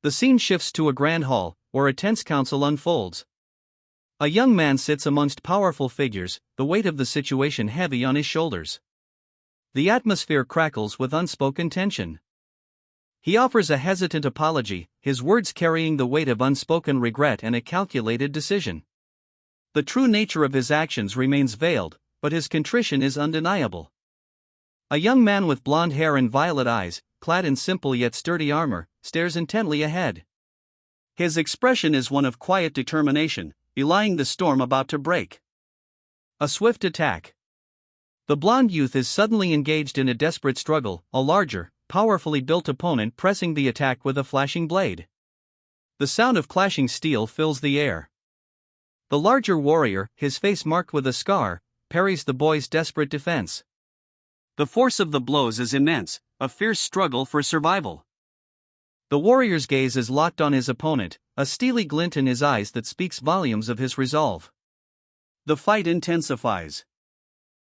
The scene shifts to a grand hall, where a tense council unfolds. A young man sits amongst powerful figures, the weight of the situation heavy on his shoulders. The atmosphere crackles with unspoken tension. He offers a hesitant apology, his words carrying the weight of unspoken regret and a calculated decision. The true nature of his actions remains veiled, but his contrition is undeniable. A young man with blonde hair and violet eyes, clad in simple yet sturdy armor, stares intently ahead. His expression is one of quiet determination, belying the storm about to break. A swift attack. The blonde youth is suddenly engaged in a desperate struggle, a larger, powerfully built opponent pressing the attack with a flashing blade. The sound of clashing steel fills the air. The larger warrior, his face marked with a scar, parries the boy's desperate defense. The force of the blows is immense, a fierce struggle for survival. The warrior's gaze is locked on his opponent, a steely glint in his eyes that speaks volumes of his resolve. The fight intensifies.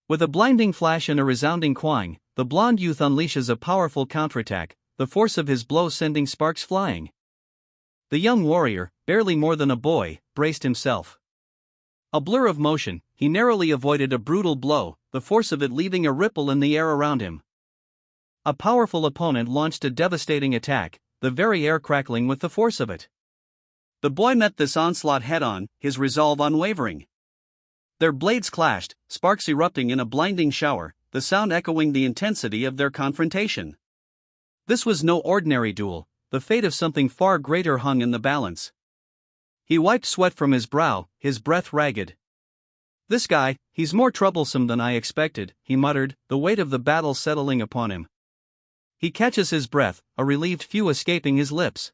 With a blinding flash and a resounding quang, the blonde youth unleashes a powerful counterattack, the force of his blow sending sparks flying. The young warrior, barely more than a boy, braced himself. A blur of motion, he narrowly avoided a brutal blow, the force of it leaving a ripple in the air around him. A powerful opponent launched a devastating attack, the very air crackling with the force of it. The boy met this onslaught head-on, his resolve unwavering. Their blades clashed, sparks erupting in a blinding shower, the sound echoing the intensity of their confrontation. This was no ordinary duel, the fate of something far greater hung in the balance. He wiped sweat from his brow, his breath ragged. "This guy, he's more troublesome than I expected," he muttered, the weight of the battle settling upon him. He catches his breath, a relieved few escaping his lips.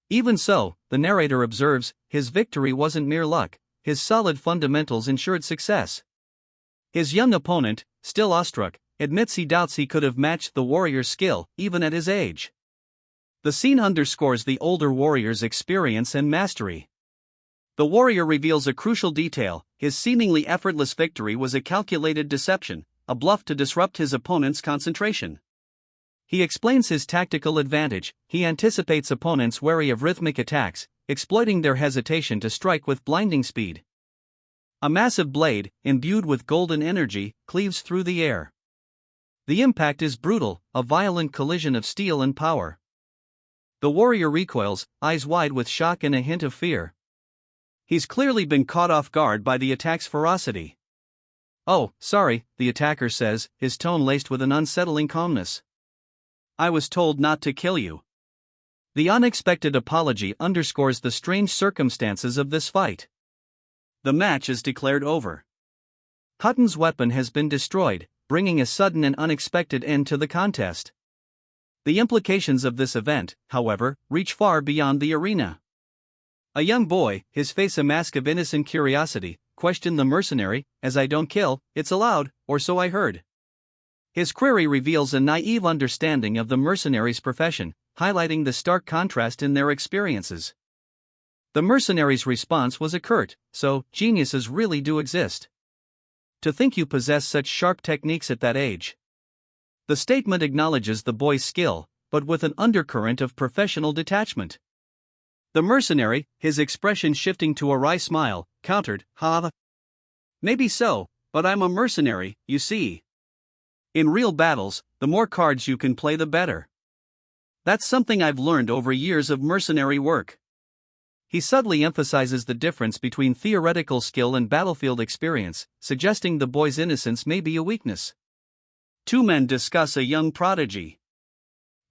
Even so, the narrator observes, his victory wasn't mere luck, his solid fundamentals ensured success. His young opponent, still awestruck, admits he doubts he could have matched the warrior's skill, even at his age. The scene underscores the older warrior's experience and mastery. The warrior reveals a crucial detail: his seemingly effortless victory was a calculated deception, a bluff to disrupt his opponent's concentration. He explains his tactical advantage: he anticipates opponents wary of rhythmic attacks, exploiting their hesitation to strike with blinding speed. A massive blade, imbued with golden energy, cleaves through the air. The impact is brutal, a violent collision of steel and power. The warrior recoils, eyes wide with shock and a hint of fear. He's clearly been caught off guard by the attack's ferocity. "Oh, sorry," the attacker says, his tone laced with an unsettling calmness. "I was told not to kill you." The unexpected apology underscores the strange circumstances of this fight. The match is declared over. Hutton's weapon has been destroyed, bringing a sudden and unexpected end to the contest. The implications of this event, however, reach far beyond the arena. A young boy, his face a mask of innocent curiosity, questioned the mercenary, "As I don't kill, it's allowed, or so I heard." His query reveals a naive understanding of the mercenary's profession, highlighting the stark contrast in their experiences. The mercenary's response was a curt, "So, geniuses really do exist. To think you possess such sharp techniques at that age." The statement acknowledges the boy's skill, but with an undercurrent of professional detachment. The mercenary, his expression shifting to a wry smile, countered, "Ha. Maybe so, but I'm a mercenary, you see. In real battles, the more cards you can play the better. That's something I've learned over years of mercenary work." He subtly emphasizes the difference between theoretical skill and battlefield experience, suggesting the boy's innocence may be a weakness. Two men discuss a young prodigy.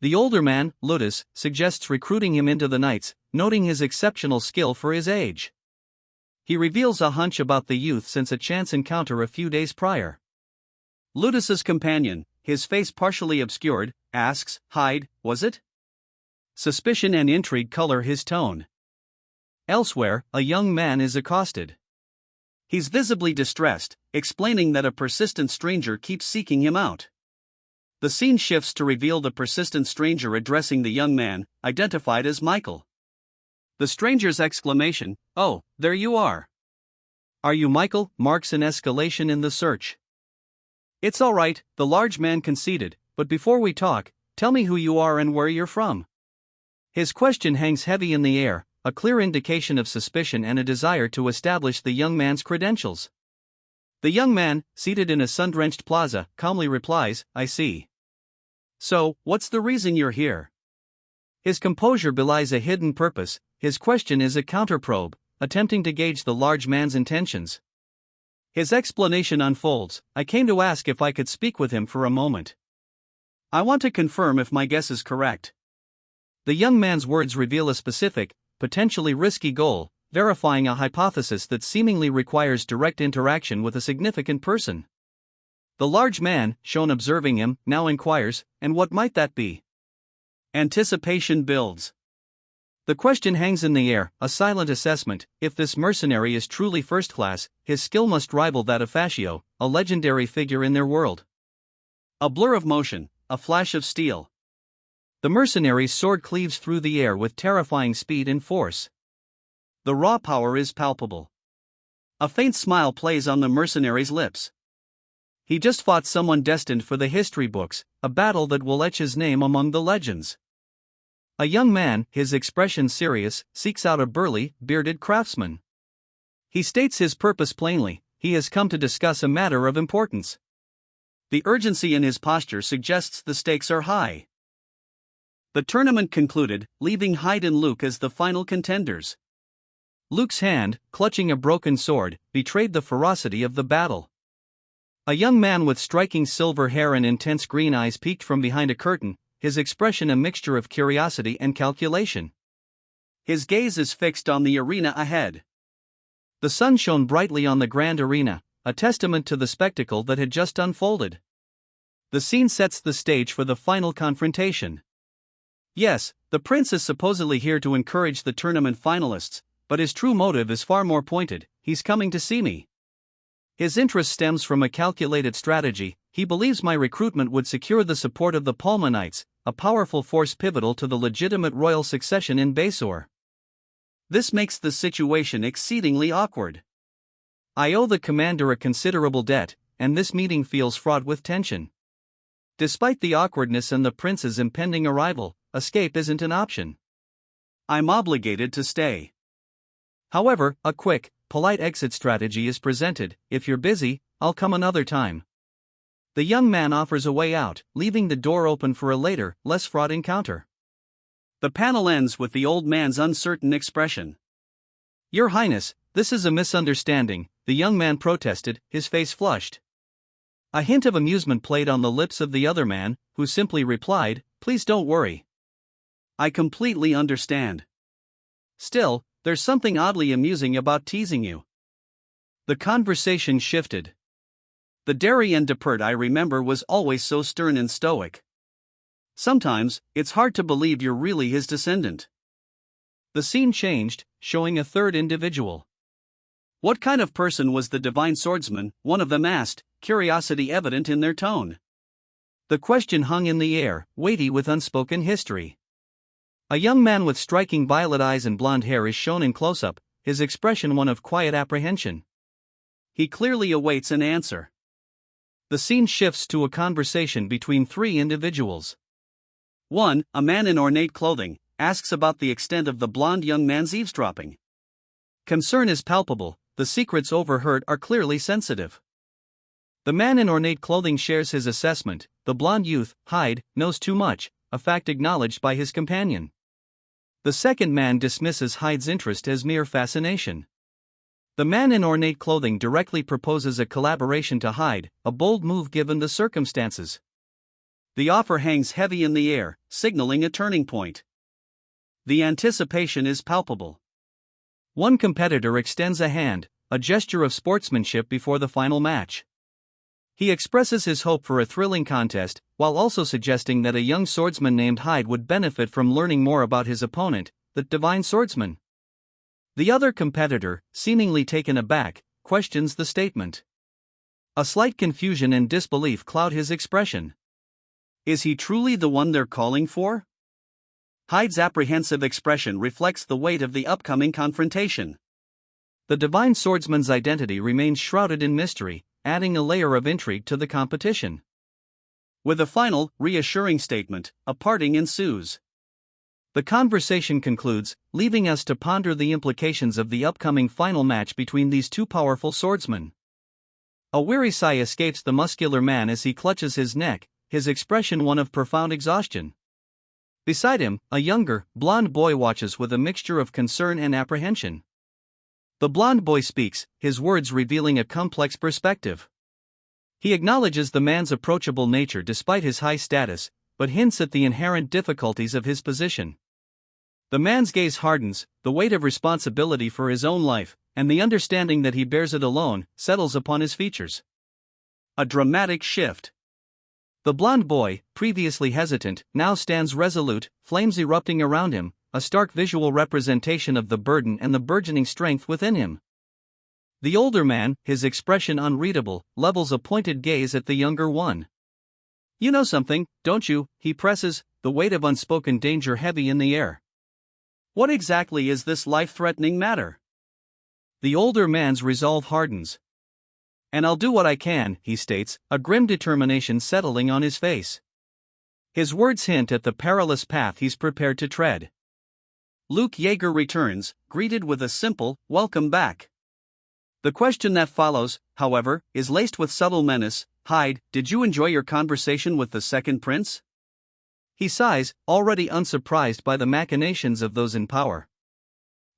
The older man, Ludus, suggests recruiting him into the Knights, noting his exceptional skill for his age. He reveals a hunch about the youth since a chance encounter a few days prior. Ludus's companion, his face partially obscured, asks, "Hyde, was it?" Suspicion and intrigue color his tone. Elsewhere, a young man is accosted. He's visibly distressed, explaining that a persistent stranger keeps seeking him out. The scene shifts to reveal the persistent stranger addressing the young man, identified as Michael. The stranger's exclamation, "Oh, there you are. Are you Michael?" marks an escalation in the search. "It's all right," the large man conceded, "but before we talk, tell me who you are and where you're from." His question hangs heavy in the air, a clear indication of suspicion and a desire to establish the young man's credentials. The young man, seated in a sun-drenched plaza, calmly replies, "I see. So, what's the reason you're here?" His composure belies a hidden purpose. His question is a counterprobe, attempting to gauge the large man's intentions. His explanation unfolds, "I came to ask if I could speak with him for a moment. I want to confirm if my guess is correct." The young man's words reveal a specific, potentially risky goal, verifying a hypothesis that seemingly requires direct interaction with a significant person. The large man, shown observing him, now inquires, "And what might that be?" Anticipation builds. The question hangs in the air, a silent assessment. If this mercenary is truly first class, his skill must rival that of Fascio, a legendary figure in their world. A blur of motion, a flash of steel. The mercenary's sword cleaves through the air with terrifying speed and force. The raw power is palpable. A faint smile plays on the mercenary's lips. He just fought someone destined for the history books, a battle that will etch his name among the legends. A young man, his expression serious, seeks out a burly, bearded craftsman. He states his purpose plainly: he has come to discuss a matter of importance. The urgency in his posture suggests the stakes are high. The tournament concluded, leaving Hyde and Luke as the final contenders. Luke's hand, clutching a broken sword, betrayed the ferocity of the battle. A young man with striking silver hair and intense green eyes peeked from behind a curtain, his expression a mixture of curiosity and calculation. His gaze is fixed on the arena ahead. The sun shone brightly on the grand arena, a testament to the spectacle that had just unfolded. The scene sets the stage for the final confrontation. Yes, the prince is supposedly here to encourage the tournament finalists, but his true motive is far more pointed: he's coming to see me. His interest stems from a calculated strategy. He believes my recruitment would secure the support of the Palma Knights, a powerful force pivotal to the legitimate royal succession in Baysore. This makes the situation exceedingly awkward. I owe the commander a considerable debt, and this meeting feels fraught with tension. Despite the awkwardness and the prince's impending arrival, escape isn't an option. I'm obligated to stay. However, a quick, polite exit strategy is presented: if you're busy, I'll come another time. The young man offers a way out, leaving the door open for a later, less fraught encounter. The panel ends with the old man's uncertain expression. "Your Highness, this is a misunderstanding," the young man protested, his face flushed. A hint of amusement played on the lips of the other man, who simply replied, "Please don't worry. I completely understand. Still, there's something oddly amusing about teasing you." The conversation shifted. The Darien Depert I remember was always so stern and stoic. Sometimes, it's hard to believe you're really his descendant. The scene changed, showing a third individual. "What kind of person was the divine swordsman?" one of them asked, curiosity evident in their tone. The question hung in the air, weighty with unspoken history. A young man with striking violet eyes and blonde hair is shown in close-up, his expression one of quiet apprehension. He clearly awaits an answer. The scene shifts to a conversation between three individuals. One, a man in ornate clothing, asks about the extent of the blonde young man's eavesdropping. Concern is palpable, the secrets overheard are clearly sensitive. The man in ornate clothing shares his assessment: the blonde youth, Hyde, knows too much, a fact acknowledged by his companion. The second man dismisses Hyde's interest as mere fascination. The man in ornate clothing directly proposes a collaboration to Hyde, a bold move given the circumstances. The offer hangs heavy in the air, signaling a turning point. The anticipation is palpable. One competitor extends a hand, a gesture of sportsmanship before the final match. He expresses his hope for a thrilling contest, while also suggesting that a young swordsman named Hyde would benefit from learning more about his opponent, the divine swordsman. The other competitor, seemingly taken aback, questions the statement. A slight confusion and disbelief cloud his expression. Is he truly the one they're calling for? Hyde's apprehensive expression reflects the weight of the upcoming confrontation. The divine swordsman's identity remains shrouded in mystery, adding a layer of intrigue to the competition. With a final, reassuring statement, a parting ensues. The conversation concludes, leaving us to ponder the implications of the upcoming final match between these two powerful swordsmen. A weary sigh escapes the muscular man as he clutches his neck, his expression one of profound exhaustion. Beside him, a younger, blonde boy watches with a mixture of concern and apprehension. The blonde boy speaks, his words revealing a complex perspective. He acknowledges the man's approachable nature despite his high status, but hints at the inherent difficulties of his position. The man's gaze hardens, the weight of responsibility for his own life, and the understanding that he bears it alone, settles upon his features. A dramatic shift. The blonde boy, previously hesitant, now stands resolute, flames erupting around him, a stark visual representation of the burden and the burgeoning strength within him. The older man, his expression unreadable, levels a pointed gaze at the younger one. "You know something, don't you?" he presses, the weight of unspoken danger heavy in the air. "What exactly is this life-threatening matter?" The older man's resolve hardens. "And I'll do what I can," he states, a grim determination settling on his face. His words hint at the perilous path he's prepared to tread. Luke Yeager returns, greeted with a simple, "Welcome back." The question that follows, however, is laced with subtle menace. "Hyde, did you enjoy your conversation with the second prince?" He sighs, already unsurprised by the machinations of those in power.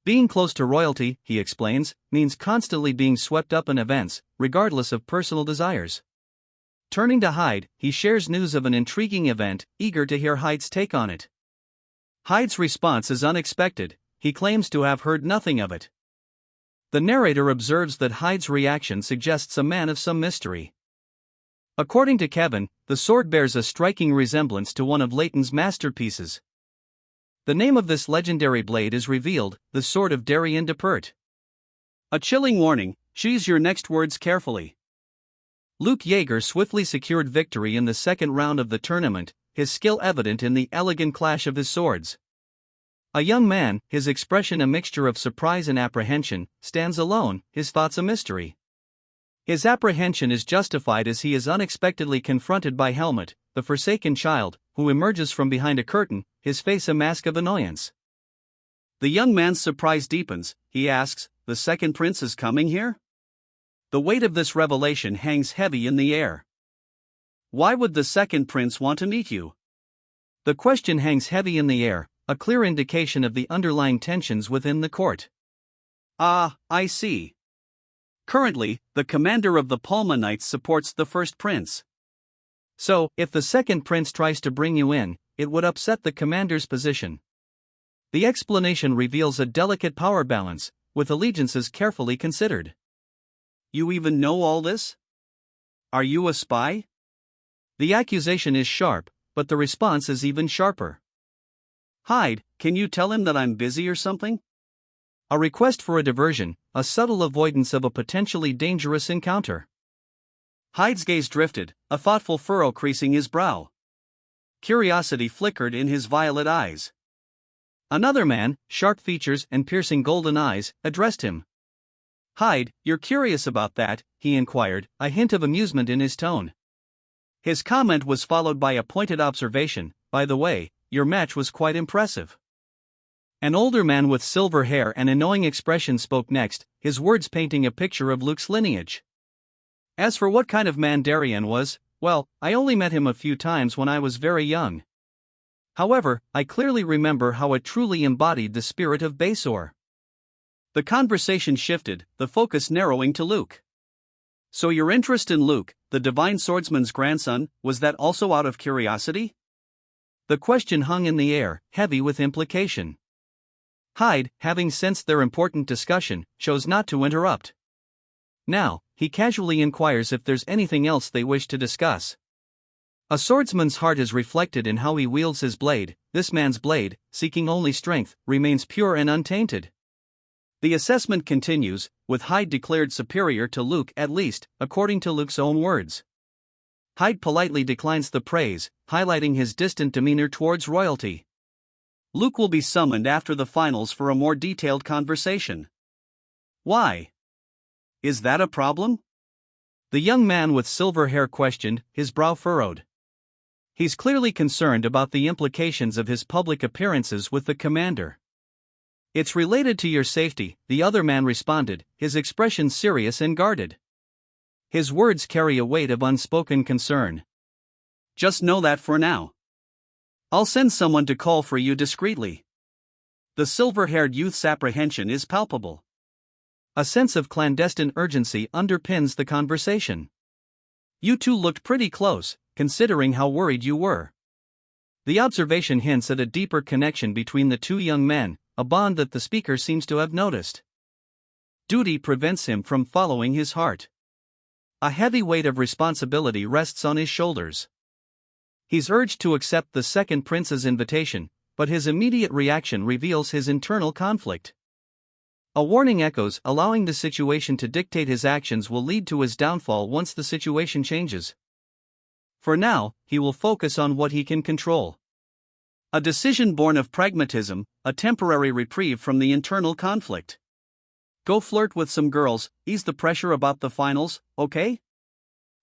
Being close to royalty, he explains, means constantly being swept up in events, regardless of personal desires. Turning to Hyde, he shares news of an intriguing event, eager to hear Hyde's take on it. Hyde's response is unexpected: he claims to have heard nothing of it. The narrator observes that Hyde's reaction suggests a man of some mystery. According to Kevin, the sword bears a striking resemblance to one of Leighton's masterpieces. The name of this legendary blade is revealed, the Sword of Darien de Pert. A chilling warning, choose your next words carefully. Luke Yeager swiftly secured victory in the second round of the tournament, his skill evident in the elegant clash of his swords. A young man, his expression a mixture of surprise and apprehension, stands alone, his thoughts a mystery. His apprehension is justified as he is unexpectedly confronted by Helmut, the forsaken child, who emerges from behind a curtain, his face a mask of annoyance. The young man's surprise deepens. He asks, "The second prince is coming here?" The weight of this revelation hangs heavy in the air. Why would the second prince want to meet you? The question hangs heavy in the air, a clear indication of the underlying tensions within the court. Ah, I see. Currently, the commander of the Palma Knights supports the first prince. So, if the second prince tries to bring you in, it would upset the commander's position. The explanation reveals a delicate power balance, with allegiances carefully considered. You even know all this? Are you a spy? The accusation is sharp, but the response is even sharper. Hyde, can you tell him that I'm busy or something? A request for a diversion, a subtle avoidance of a potentially dangerous encounter. Hyde's gaze drifted, a thoughtful furrow creasing his brow. Curiosity flickered in his violet eyes. Another man, sharp features and piercing golden eyes, addressed him. Hyde, you're curious about that, he inquired, a hint of amusement in his tone. His comment was followed by a pointed observation, by the way, your match was quite impressive. An older man with silver hair and a knowing expression spoke next, his words painting a picture of Luke's lineage. As for what kind of man Darien was, well, I only met him a few times when I was very young. However, I clearly remember how it truly embodied the spirit of Basor. The conversation shifted, the focus narrowing to Luke. So your interest in Luke, the divine swordsman's grandson, was that also out of curiosity? The question hung in the air, heavy with implication. Hyde, having sensed their important discussion, chose not to interrupt. Now, he casually inquires if there's anything else they wish to discuss. A swordsman's heart is reflected in how he wields his blade. This man's blade, seeking only strength, remains pure and untainted. The assessment continues, with Hyde declared superior to Luke at least, according to Luke's own words. Hyde politely declines the praise, highlighting his distant demeanor towards royalty. Luke will be summoned after the finals for a more detailed conversation. Why? Is that a problem? The young man with silver hair questioned, his brow furrowed. He's clearly concerned about the implications of his public appearances with the commander. It's related to your safety, the other man responded, his expression serious and guarded. His words carry a weight of unspoken concern. Just know that for now. I'll send someone to call for you discreetly. The silver-haired youth's apprehension is palpable. A sense of clandestine urgency underpins the conversation. You two looked pretty close, considering how worried you were. The observation hints at a deeper connection between the two young men, a bond that the speaker seems to have noticed. Duty prevents him from following his heart. A heavy weight of responsibility rests on his shoulders. He's urged to accept the second prince's invitation, but his immediate reaction reveals his internal conflict. A warning echoes, allowing the situation to dictate his actions will lead to his downfall once the situation changes. For now, he will focus on what he can control. A decision born of pragmatism, a temporary reprieve from the internal conflict. Go flirt with some girls, ease the pressure about the finals, okay?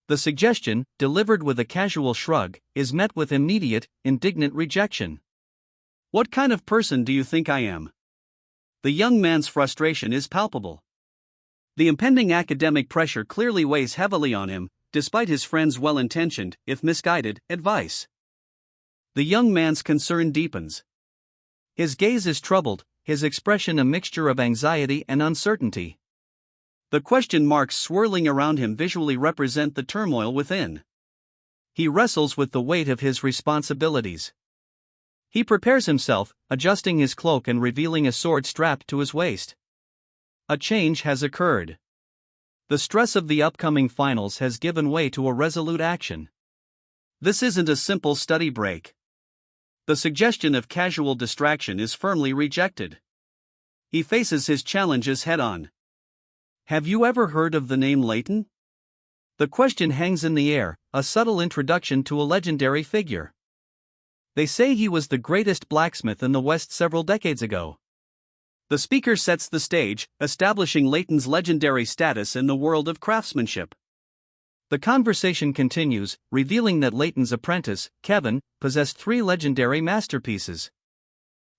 The suggestion, delivered with a casual shrug, is met with immediate, indignant rejection. What kind of person do you think I am? The young man's frustration is palpable. The impending academic pressure clearly weighs heavily on him, despite his friend's well-intentioned, if misguided, advice. The young man's concern deepens. His gaze is troubled, his expression a mixture of anxiety and uncertainty. The question marks swirling around him visually represent the turmoil within. He wrestles with the weight of his responsibilities. He prepares himself, adjusting his cloak and revealing a sword strapped to his waist. A change has occurred. The stress of the upcoming finals has given way to a resolute action. This isn't a simple study break. The suggestion of casual distraction is firmly rejected. He faces his challenges head-on. Have you ever heard of the name Leighton? The question hangs in the air, a subtle introduction to a legendary figure. They say he was the greatest blacksmith in the West several decades ago. The speaker sets the stage, establishing Leighton's legendary status in the world of craftsmanship. The conversation continues, revealing that Leighton's apprentice, Kevin, possessed 3 legendary masterpieces.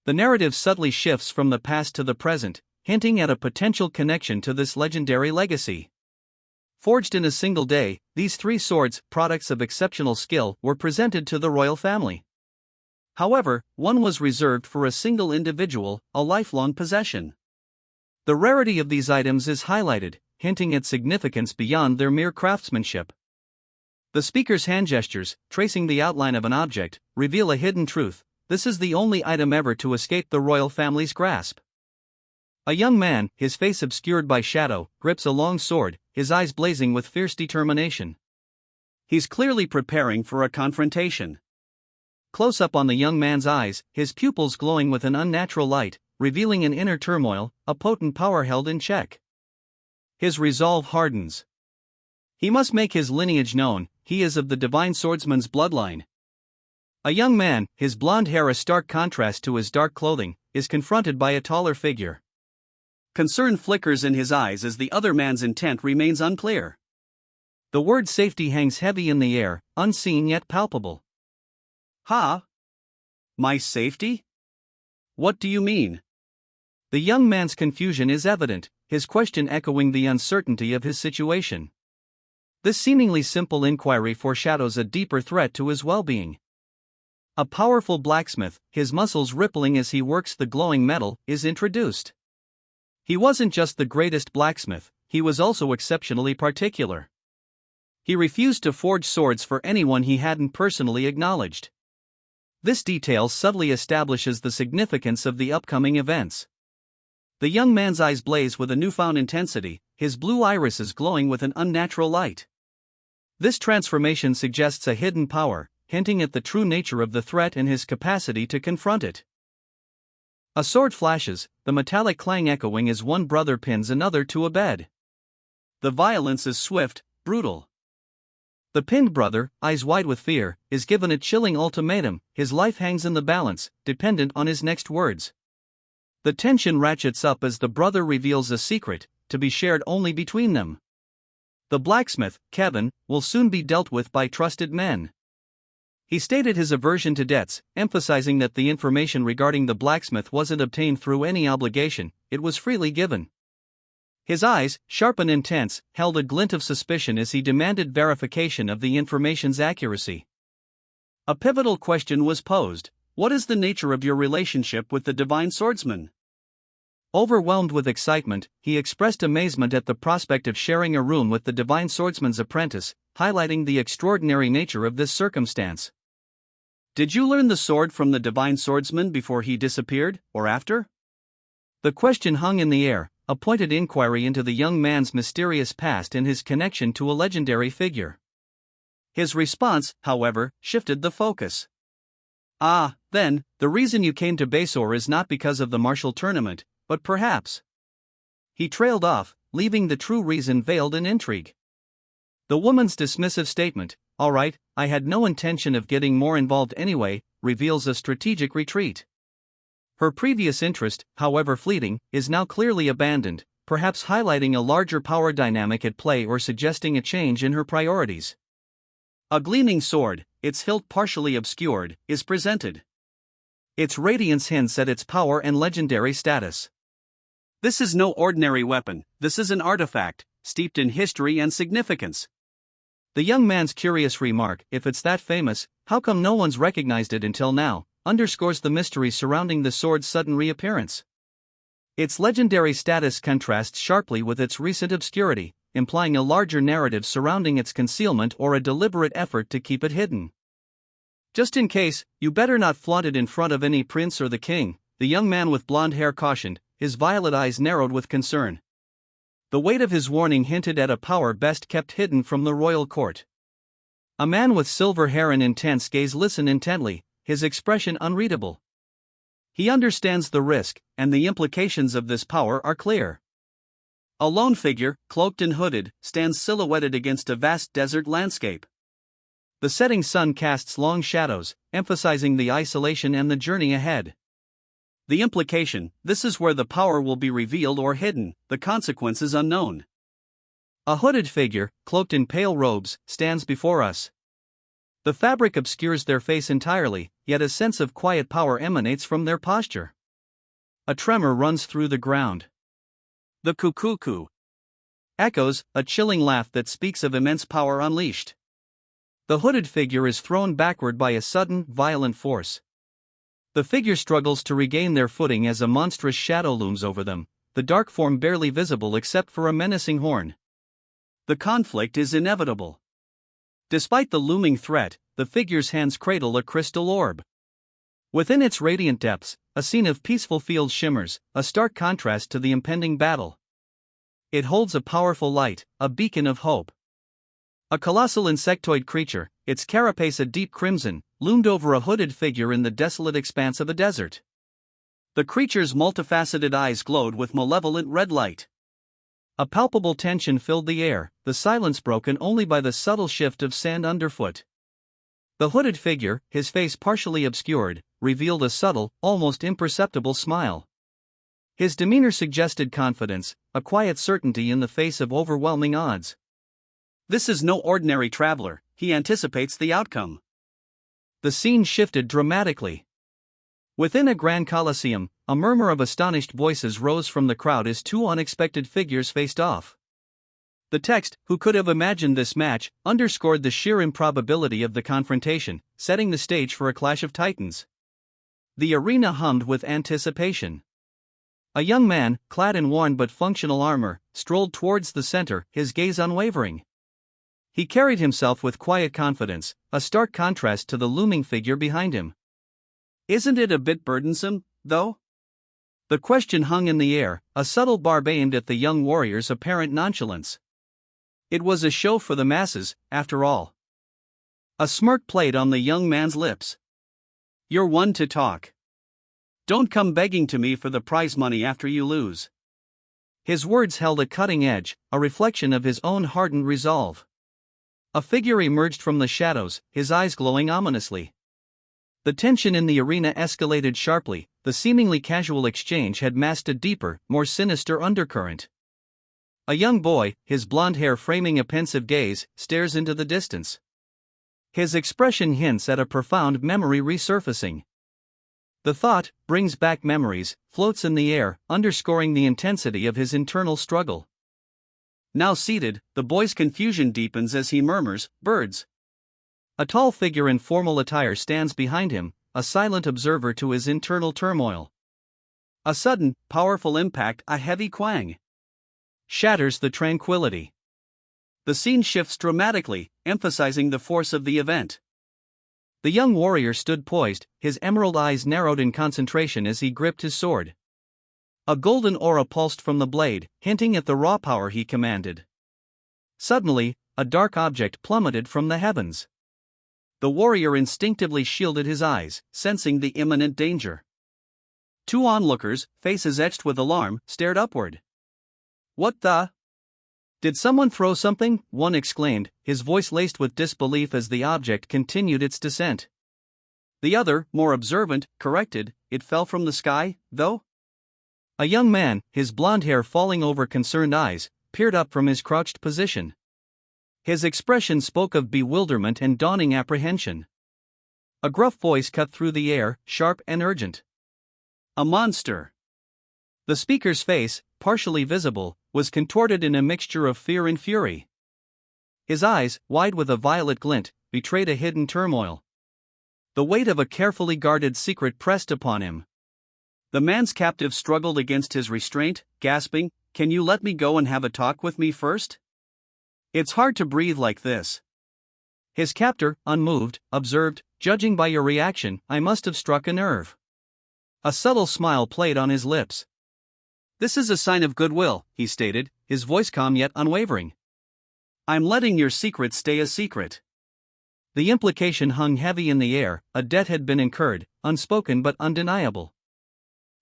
The narrative subtly shifts from the past to the present, hinting at a potential connection to this legendary legacy. Forged in a single day, these 3 swords, products of exceptional skill, were presented to the royal family. However, one was reserved for a single individual, a lifelong possession. The rarity of these items is highlighted, hinting at significance beyond their mere craftsmanship. The speaker's hand gestures, tracing the outline of an object, reveal a hidden truth: this is the only item ever to escape the royal family's grasp. A young man, his face obscured by shadow, grips a long sword, his eyes blazing with fierce determination. He's clearly preparing for a confrontation. Close up on the young man's eyes, his pupils glowing with an unnatural light, revealing an inner turmoil, a potent power held in check. His resolve hardens. He must make his lineage known. He is of the divine swordsman's bloodline. A young man, his blonde hair a stark contrast to his dark clothing, is confronted by a taller figure. Concern flickers in his eyes as the other man's intent remains unclear. The word safety hangs heavy in the air, unseen yet palpable. Ha? My safety? What do you mean? The young man's confusion is evident, his question echoing the uncertainty of his situation. This seemingly simple inquiry foreshadows a deeper threat to his well-being. A powerful blacksmith, his muscles rippling as he works the glowing metal, is introduced. He wasn't just the greatest blacksmith, he was also exceptionally particular. He refused to forge swords for anyone he hadn't personally acknowledged. This detail subtly establishes the significance of the upcoming events. The young man's eyes blaze with a newfound intensity, his blue irises glowing with an unnatural light. This transformation suggests a hidden power, hinting at the true nature of the threat and his capacity to confront it. A sword flashes, the metallic clang echoing as one brother pins another to a bed. The violence is swift, brutal. The pinned brother, eyes wide with fear, is given a chilling ultimatum: his life hangs in the balance, dependent on his next words. The tension ratchets up as the brother reveals a secret, to be shared only between them. The blacksmith, Kevin, will soon be dealt with by trusted men. He stated his aversion to debts, emphasizing that the information regarding the blacksmith wasn't obtained through any obligation, it was freely given. His eyes, sharp and intense, held a glint of suspicion as he demanded verification of the information's accuracy. A pivotal question was posed: what is the nature of your relationship with the divine swordsman? Overwhelmed with excitement, he expressed amazement at the prospect of sharing a room with the divine swordsman's apprentice, highlighting the extraordinary nature of this circumstance. Did you learn the sword from the divine swordsman before he disappeared, or after? The question hung in the air, a pointed inquiry into the young man's mysterious past and his connection to a legendary figure. His response, however, shifted the focus. Ah, then, the reason you came to Basor is not because of the martial tournament, but perhaps. He trailed off, leaving the true reason veiled in intrigue. The woman's dismissive statement, "All right, I had no intention of getting more involved anyway," reveals a strategic retreat. Her previous interest, however fleeting, is now clearly abandoned, perhaps highlighting a larger power dynamic at play or suggesting a change in her priorities. A gleaming sword, its hilt partially obscured, is presented. Its radiance hints at its power and legendary status. This is no ordinary weapon, this is an artifact, steeped in history and significance. The young man's curious remark, "If it's that famous, how come no one's recognized it until now?" underscores the mystery surrounding the sword's sudden reappearance. Its legendary status contrasts sharply with its recent obscurity, implying a larger narrative surrounding its concealment or a deliberate effort to keep it hidden. "Just in case, you better not flaunt it in front of any prince or the king," the young man with blonde hair cautioned, his violet eyes narrowed with concern. The weight of his warning hinted at a power best kept hidden from the royal court. A man with silver hair and intense gaze listened intently, his expression unreadable. He understands the risk, and the implications of this power are clear. A lone figure, cloaked and hooded, stands silhouetted against a vast desert landscape. The setting sun casts long shadows, emphasizing the isolation and the journey ahead. The implication: this is where the power will be revealed or hidden, the consequences unknown. A hooded figure, cloaked in pale robes, stands before us. The fabric obscures their face entirely, yet a sense of quiet power emanates from their posture. A tremor runs through the ground. The cuckoo echoes, a chilling laugh that speaks of immense power unleashed. The hooded figure is thrown backward by a sudden, violent force. The figure struggles to regain their footing as a monstrous shadow looms over them, the dark form barely visible except for a menacing horn. The conflict is inevitable. Despite the looming threat, the figure's hands cradle a crystal orb. Within its radiant depths, a scene of peaceful fields shimmers, a stark contrast to the impending battle. It holds a powerful light, a beacon of hope. A colossal insectoid creature, its carapace a deep crimson, loomed over a hooded figure in the desolate expanse of a desert. The creature's multifaceted eyes glowed with malevolent red light. A palpable tension filled the air, the silence broken only by the subtle shift of sand underfoot. The hooded figure, his face partially obscured, revealed a subtle, almost imperceptible smile. His demeanor suggested confidence, a quiet certainty in the face of overwhelming odds. This is no ordinary traveler, he anticipates the outcome. The scene shifted dramatically. Within a grand coliseum, a murmur of astonished voices rose from the crowd as two unexpected figures faced off. The text, "Who could have imagined this match?" underscored the sheer improbability of the confrontation, setting the stage for a clash of titans. The arena hummed with anticipation. A young man, clad in worn but functional armor, strolled towards the center, his gaze unwavering. He carried himself with quiet confidence, a stark contrast to the looming figure behind him. "Isn't it a bit burdensome, though?" The question hung in the air, a subtle barb aimed at the young warrior's apparent nonchalance. It was a show for the masses, after all. A smirk played on the young man's lips. "You're one to talk. Don't come begging to me for the prize money after you lose." His words held a cutting edge, a reflection of his own hardened resolve. A figure emerged from the shadows, his eyes glowing ominously. The tension in the arena escalated sharply, the seemingly casual exchange had masked a deeper, more sinister undercurrent. A young boy, his blonde hair framing a pensive gaze, stares into the distance. His expression hints at a profound memory resurfacing. The thought brings back memories, floats in the air, underscoring the intensity of his internal struggle. Now seated, the boy's confusion deepens as he murmurs, "Birds." A tall figure in formal attire stands behind him, a silent observer to his internal turmoil. A sudden, powerful impact, a heavy quang, shatters the tranquility. The scene shifts dramatically, emphasizing the force of the event. The young warrior stood poised, his emerald eyes narrowed in concentration as he gripped his sword. A golden aura pulsed from the blade, hinting at the raw power he commanded. Suddenly, a dark object plummeted from the heavens. The warrior instinctively shielded his eyes, sensing the imminent danger. Two onlookers, faces etched with alarm, stared upward. "What the? Did someone throw something?" one exclaimed, his voice laced with disbelief as the object continued its descent. The other, more observant, corrected, "It fell from the sky, though?" A young man, his blonde hair falling over concerned eyes, peered up from his crouched position. His expression spoke of bewilderment and dawning apprehension. A gruff voice cut through the air, sharp and urgent. "A monster." The speaker's face, partially visible, was contorted in a mixture of fear and fury. His eyes, wide with a violet glint, betrayed a hidden turmoil. The weight of a carefully guarded secret pressed upon him. The man's captive struggled against his restraint, gasping, "Can you let me go and have a talk with me first? It's hard to breathe like this." His captor, unmoved, observed, "Judging by your reaction, I must have struck a nerve." A subtle smile played on his lips. "This is a sign of goodwill," he stated, his voice calm yet unwavering. "I'm letting your secret stay a secret." The implication hung heavy in the air, a debt had been incurred, unspoken but undeniable.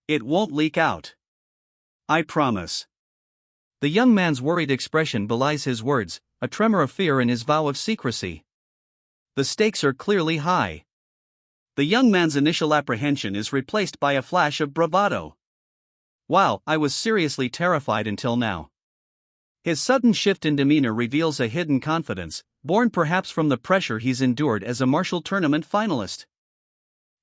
"It won't leak out. I promise." The young man's worried expression belies his words, a tremor of fear in his vow of secrecy. The stakes are clearly high. The young man's initial apprehension is replaced by a flash of bravado. "Wow, I was seriously terrified until now." His sudden shift in demeanor reveals a hidden confidence, born perhaps from the pressure he's endured as a martial tournament finalist.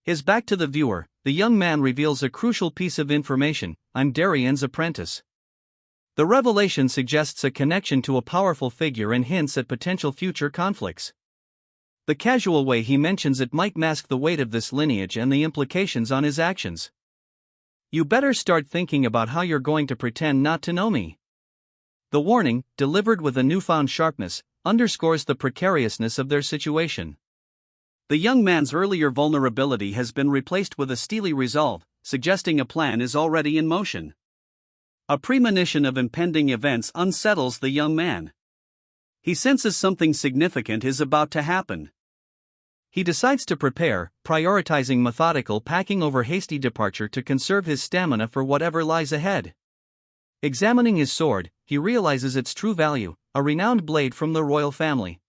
His back to the viewer, the young man reveals a crucial piece of information: "I'm Darian's apprentice." The revelation suggests a connection to a powerful figure and hints at potential future conflicts. The casual way he mentions it might mask the weight of this lineage and the implications on his actions. "You better start thinking about how you're going to pretend not to know me." The warning, delivered with a newfound sharpness, underscores the precariousness of their situation. The young man's earlier vulnerability has been replaced with a steely resolve, suggesting a plan is already in motion. A premonition of impending events unsettles the young man. He senses something significant is about to happen. He decides to prepare, prioritizing methodical packing over hasty departure to conserve his stamina for whatever lies ahead. Examining his sword, he realizes its true value, a renowned blade from the royal family.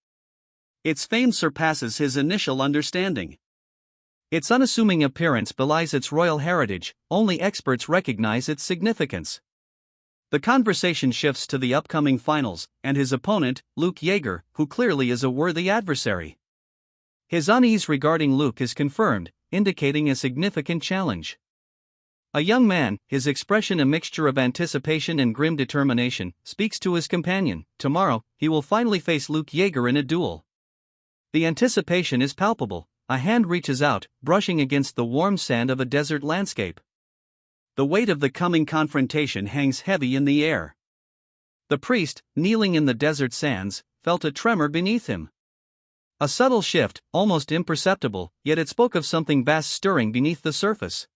Its fame surpasses his initial understanding. Its unassuming appearance belies its royal heritage, only experts recognize its significance. The conversation shifts to the upcoming finals, and his opponent, Luke Yeager, who clearly is a worthy adversary. His unease regarding Luke is confirmed, indicating a significant challenge. A young man, his expression a mixture of anticipation and grim determination, speaks to his companion. Tomorrow, he will finally face Luke Yeager in a duel. The anticipation is palpable. A hand reaches out, brushing against the warm sand of a desert landscape. The weight of the coming confrontation hangs heavy in the air. The priest, kneeling in the desert sands, felt a tremor beneath him. A subtle shift, almost imperceptible, yet it spoke of something vast stirring beneath the surface.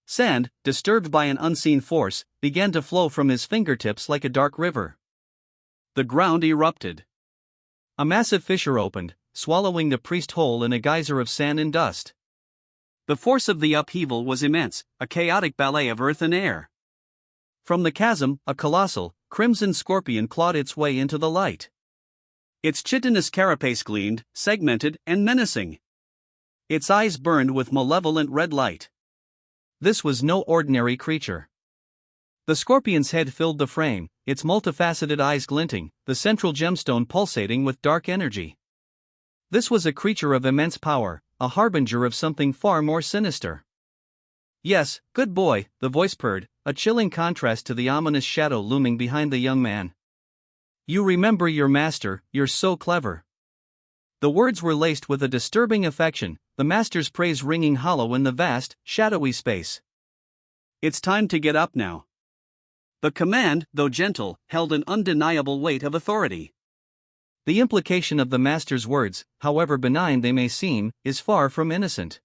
Sand, disturbed by an unseen force, began to flow from his fingertips like a dark river. The ground erupted. A massive fissure opened, swallowing the priest whole in a geyser of sand and dust. The force of the upheaval was immense, a chaotic ballet of earth and air. From the chasm, a colossal, crimson scorpion clawed its way into the light. Its chitinous carapace gleamed, segmented and menacing. Its eyes burned with malevolent red light. This was no ordinary creature. The scorpion's head filled the frame, its multifaceted eyes glinting, the central gemstone pulsating with dark energy. This was a creature of immense power, a harbinger of something far more sinister. "Yes, good boy," the voice purred, a chilling contrast to the ominous shadow looming behind the young man. "You remember your master, you're so clever." The words were laced with a disturbing affection, the master's praise ringing hollow in the vast, shadowy space. "It's time to get up now." The command, though gentle, held an undeniable weight of authority. The implication of the master's words, however benign they may seem, is far from innocent.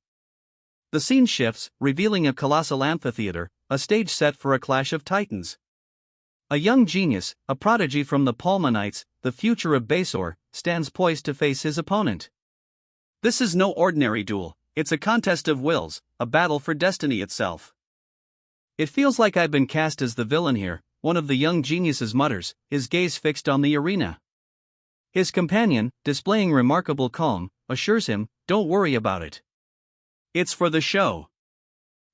The scene shifts, revealing a colossal amphitheater, a stage set for a clash of titans. A young genius, a prodigy from the Palmanites, the future of Basor, stands poised to face his opponent. This is no ordinary duel, it's a contest of wills, a battle for destiny itself. "It feels like I've been cast as the villain here," one of the young geniuses mutters, his gaze fixed on the arena. His companion, displaying remarkable calm, assures him, "Don't worry about it. It's for the show."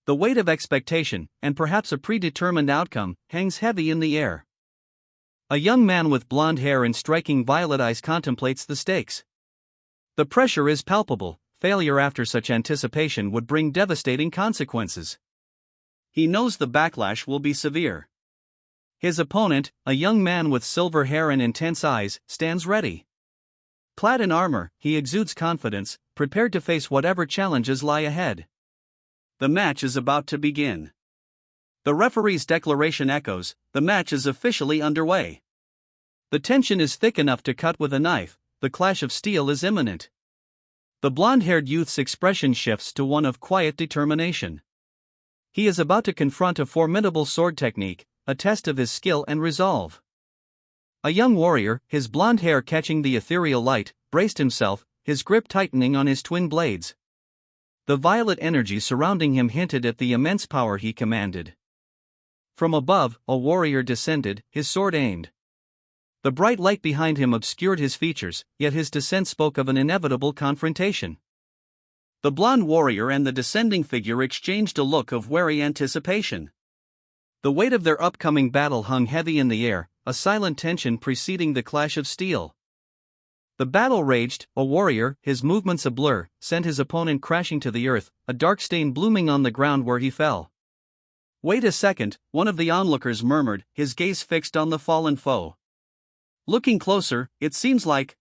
The weight of expectation, and perhaps a predetermined outcome, hangs heavy in the air. A young man with blonde hair and striking violet eyes contemplates the stakes. The pressure is palpable. Failure after such anticipation would bring devastating consequences. He knows the backlash will be severe. His opponent, a young man with silver hair and intense eyes, stands ready. Clad in armor, he exudes confidence, prepared to face whatever challenges lie ahead. The match is about to begin. The referee's declaration echoes, the match is officially underway. The tension is thick enough to cut with a knife, the clash of steel is imminent. The blonde-haired youth's expression shifts to one of quiet determination. He is about to confront a formidable sword technique, a test of his skill and resolve. A young warrior, his blonde hair catching the ethereal light, braced himself, his grip tightening on his twin blades. The violet energy surrounding him hinted at the immense power he commanded. From above, a warrior descended, his sword aimed. The bright light behind him obscured his features, yet his descent spoke of an inevitable confrontation. The blonde warrior and the descending figure exchanged a look of wary anticipation. The weight of their upcoming battle hung heavy in the air, a silent tension preceding the clash of steel. The battle raged, a warrior, his movements a blur, sent his opponent crashing to the earth, a dark stain blooming on the ground where he fell. "Wait a second," one of the onlookers murmured, his gaze fixed on the fallen foe. Looking closer, it seems like...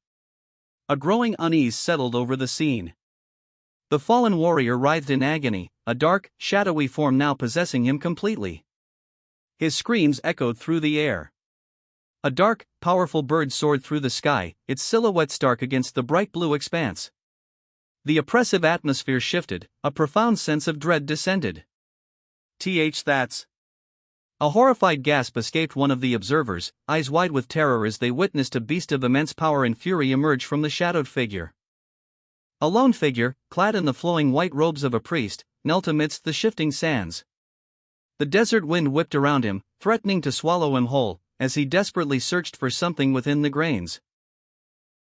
A growing unease settled over the scene. The fallen warrior writhed in agony, a dark, shadowy form now possessing him completely. His screams echoed through the air. A dark, powerful bird soared through the sky, its silhouette stark against the bright blue expanse. The oppressive atmosphere shifted, a profound sense of dread descended. That's... A horrified gasp escaped one of the observers, eyes wide with terror as they witnessed a beast of immense power and fury emerge from the shadowed figure. A lone figure, clad in the flowing white robes of a priest, knelt amidst the shifting sands. The desert wind whipped around him, threatening to swallow him whole, as he desperately searched for something within the grains.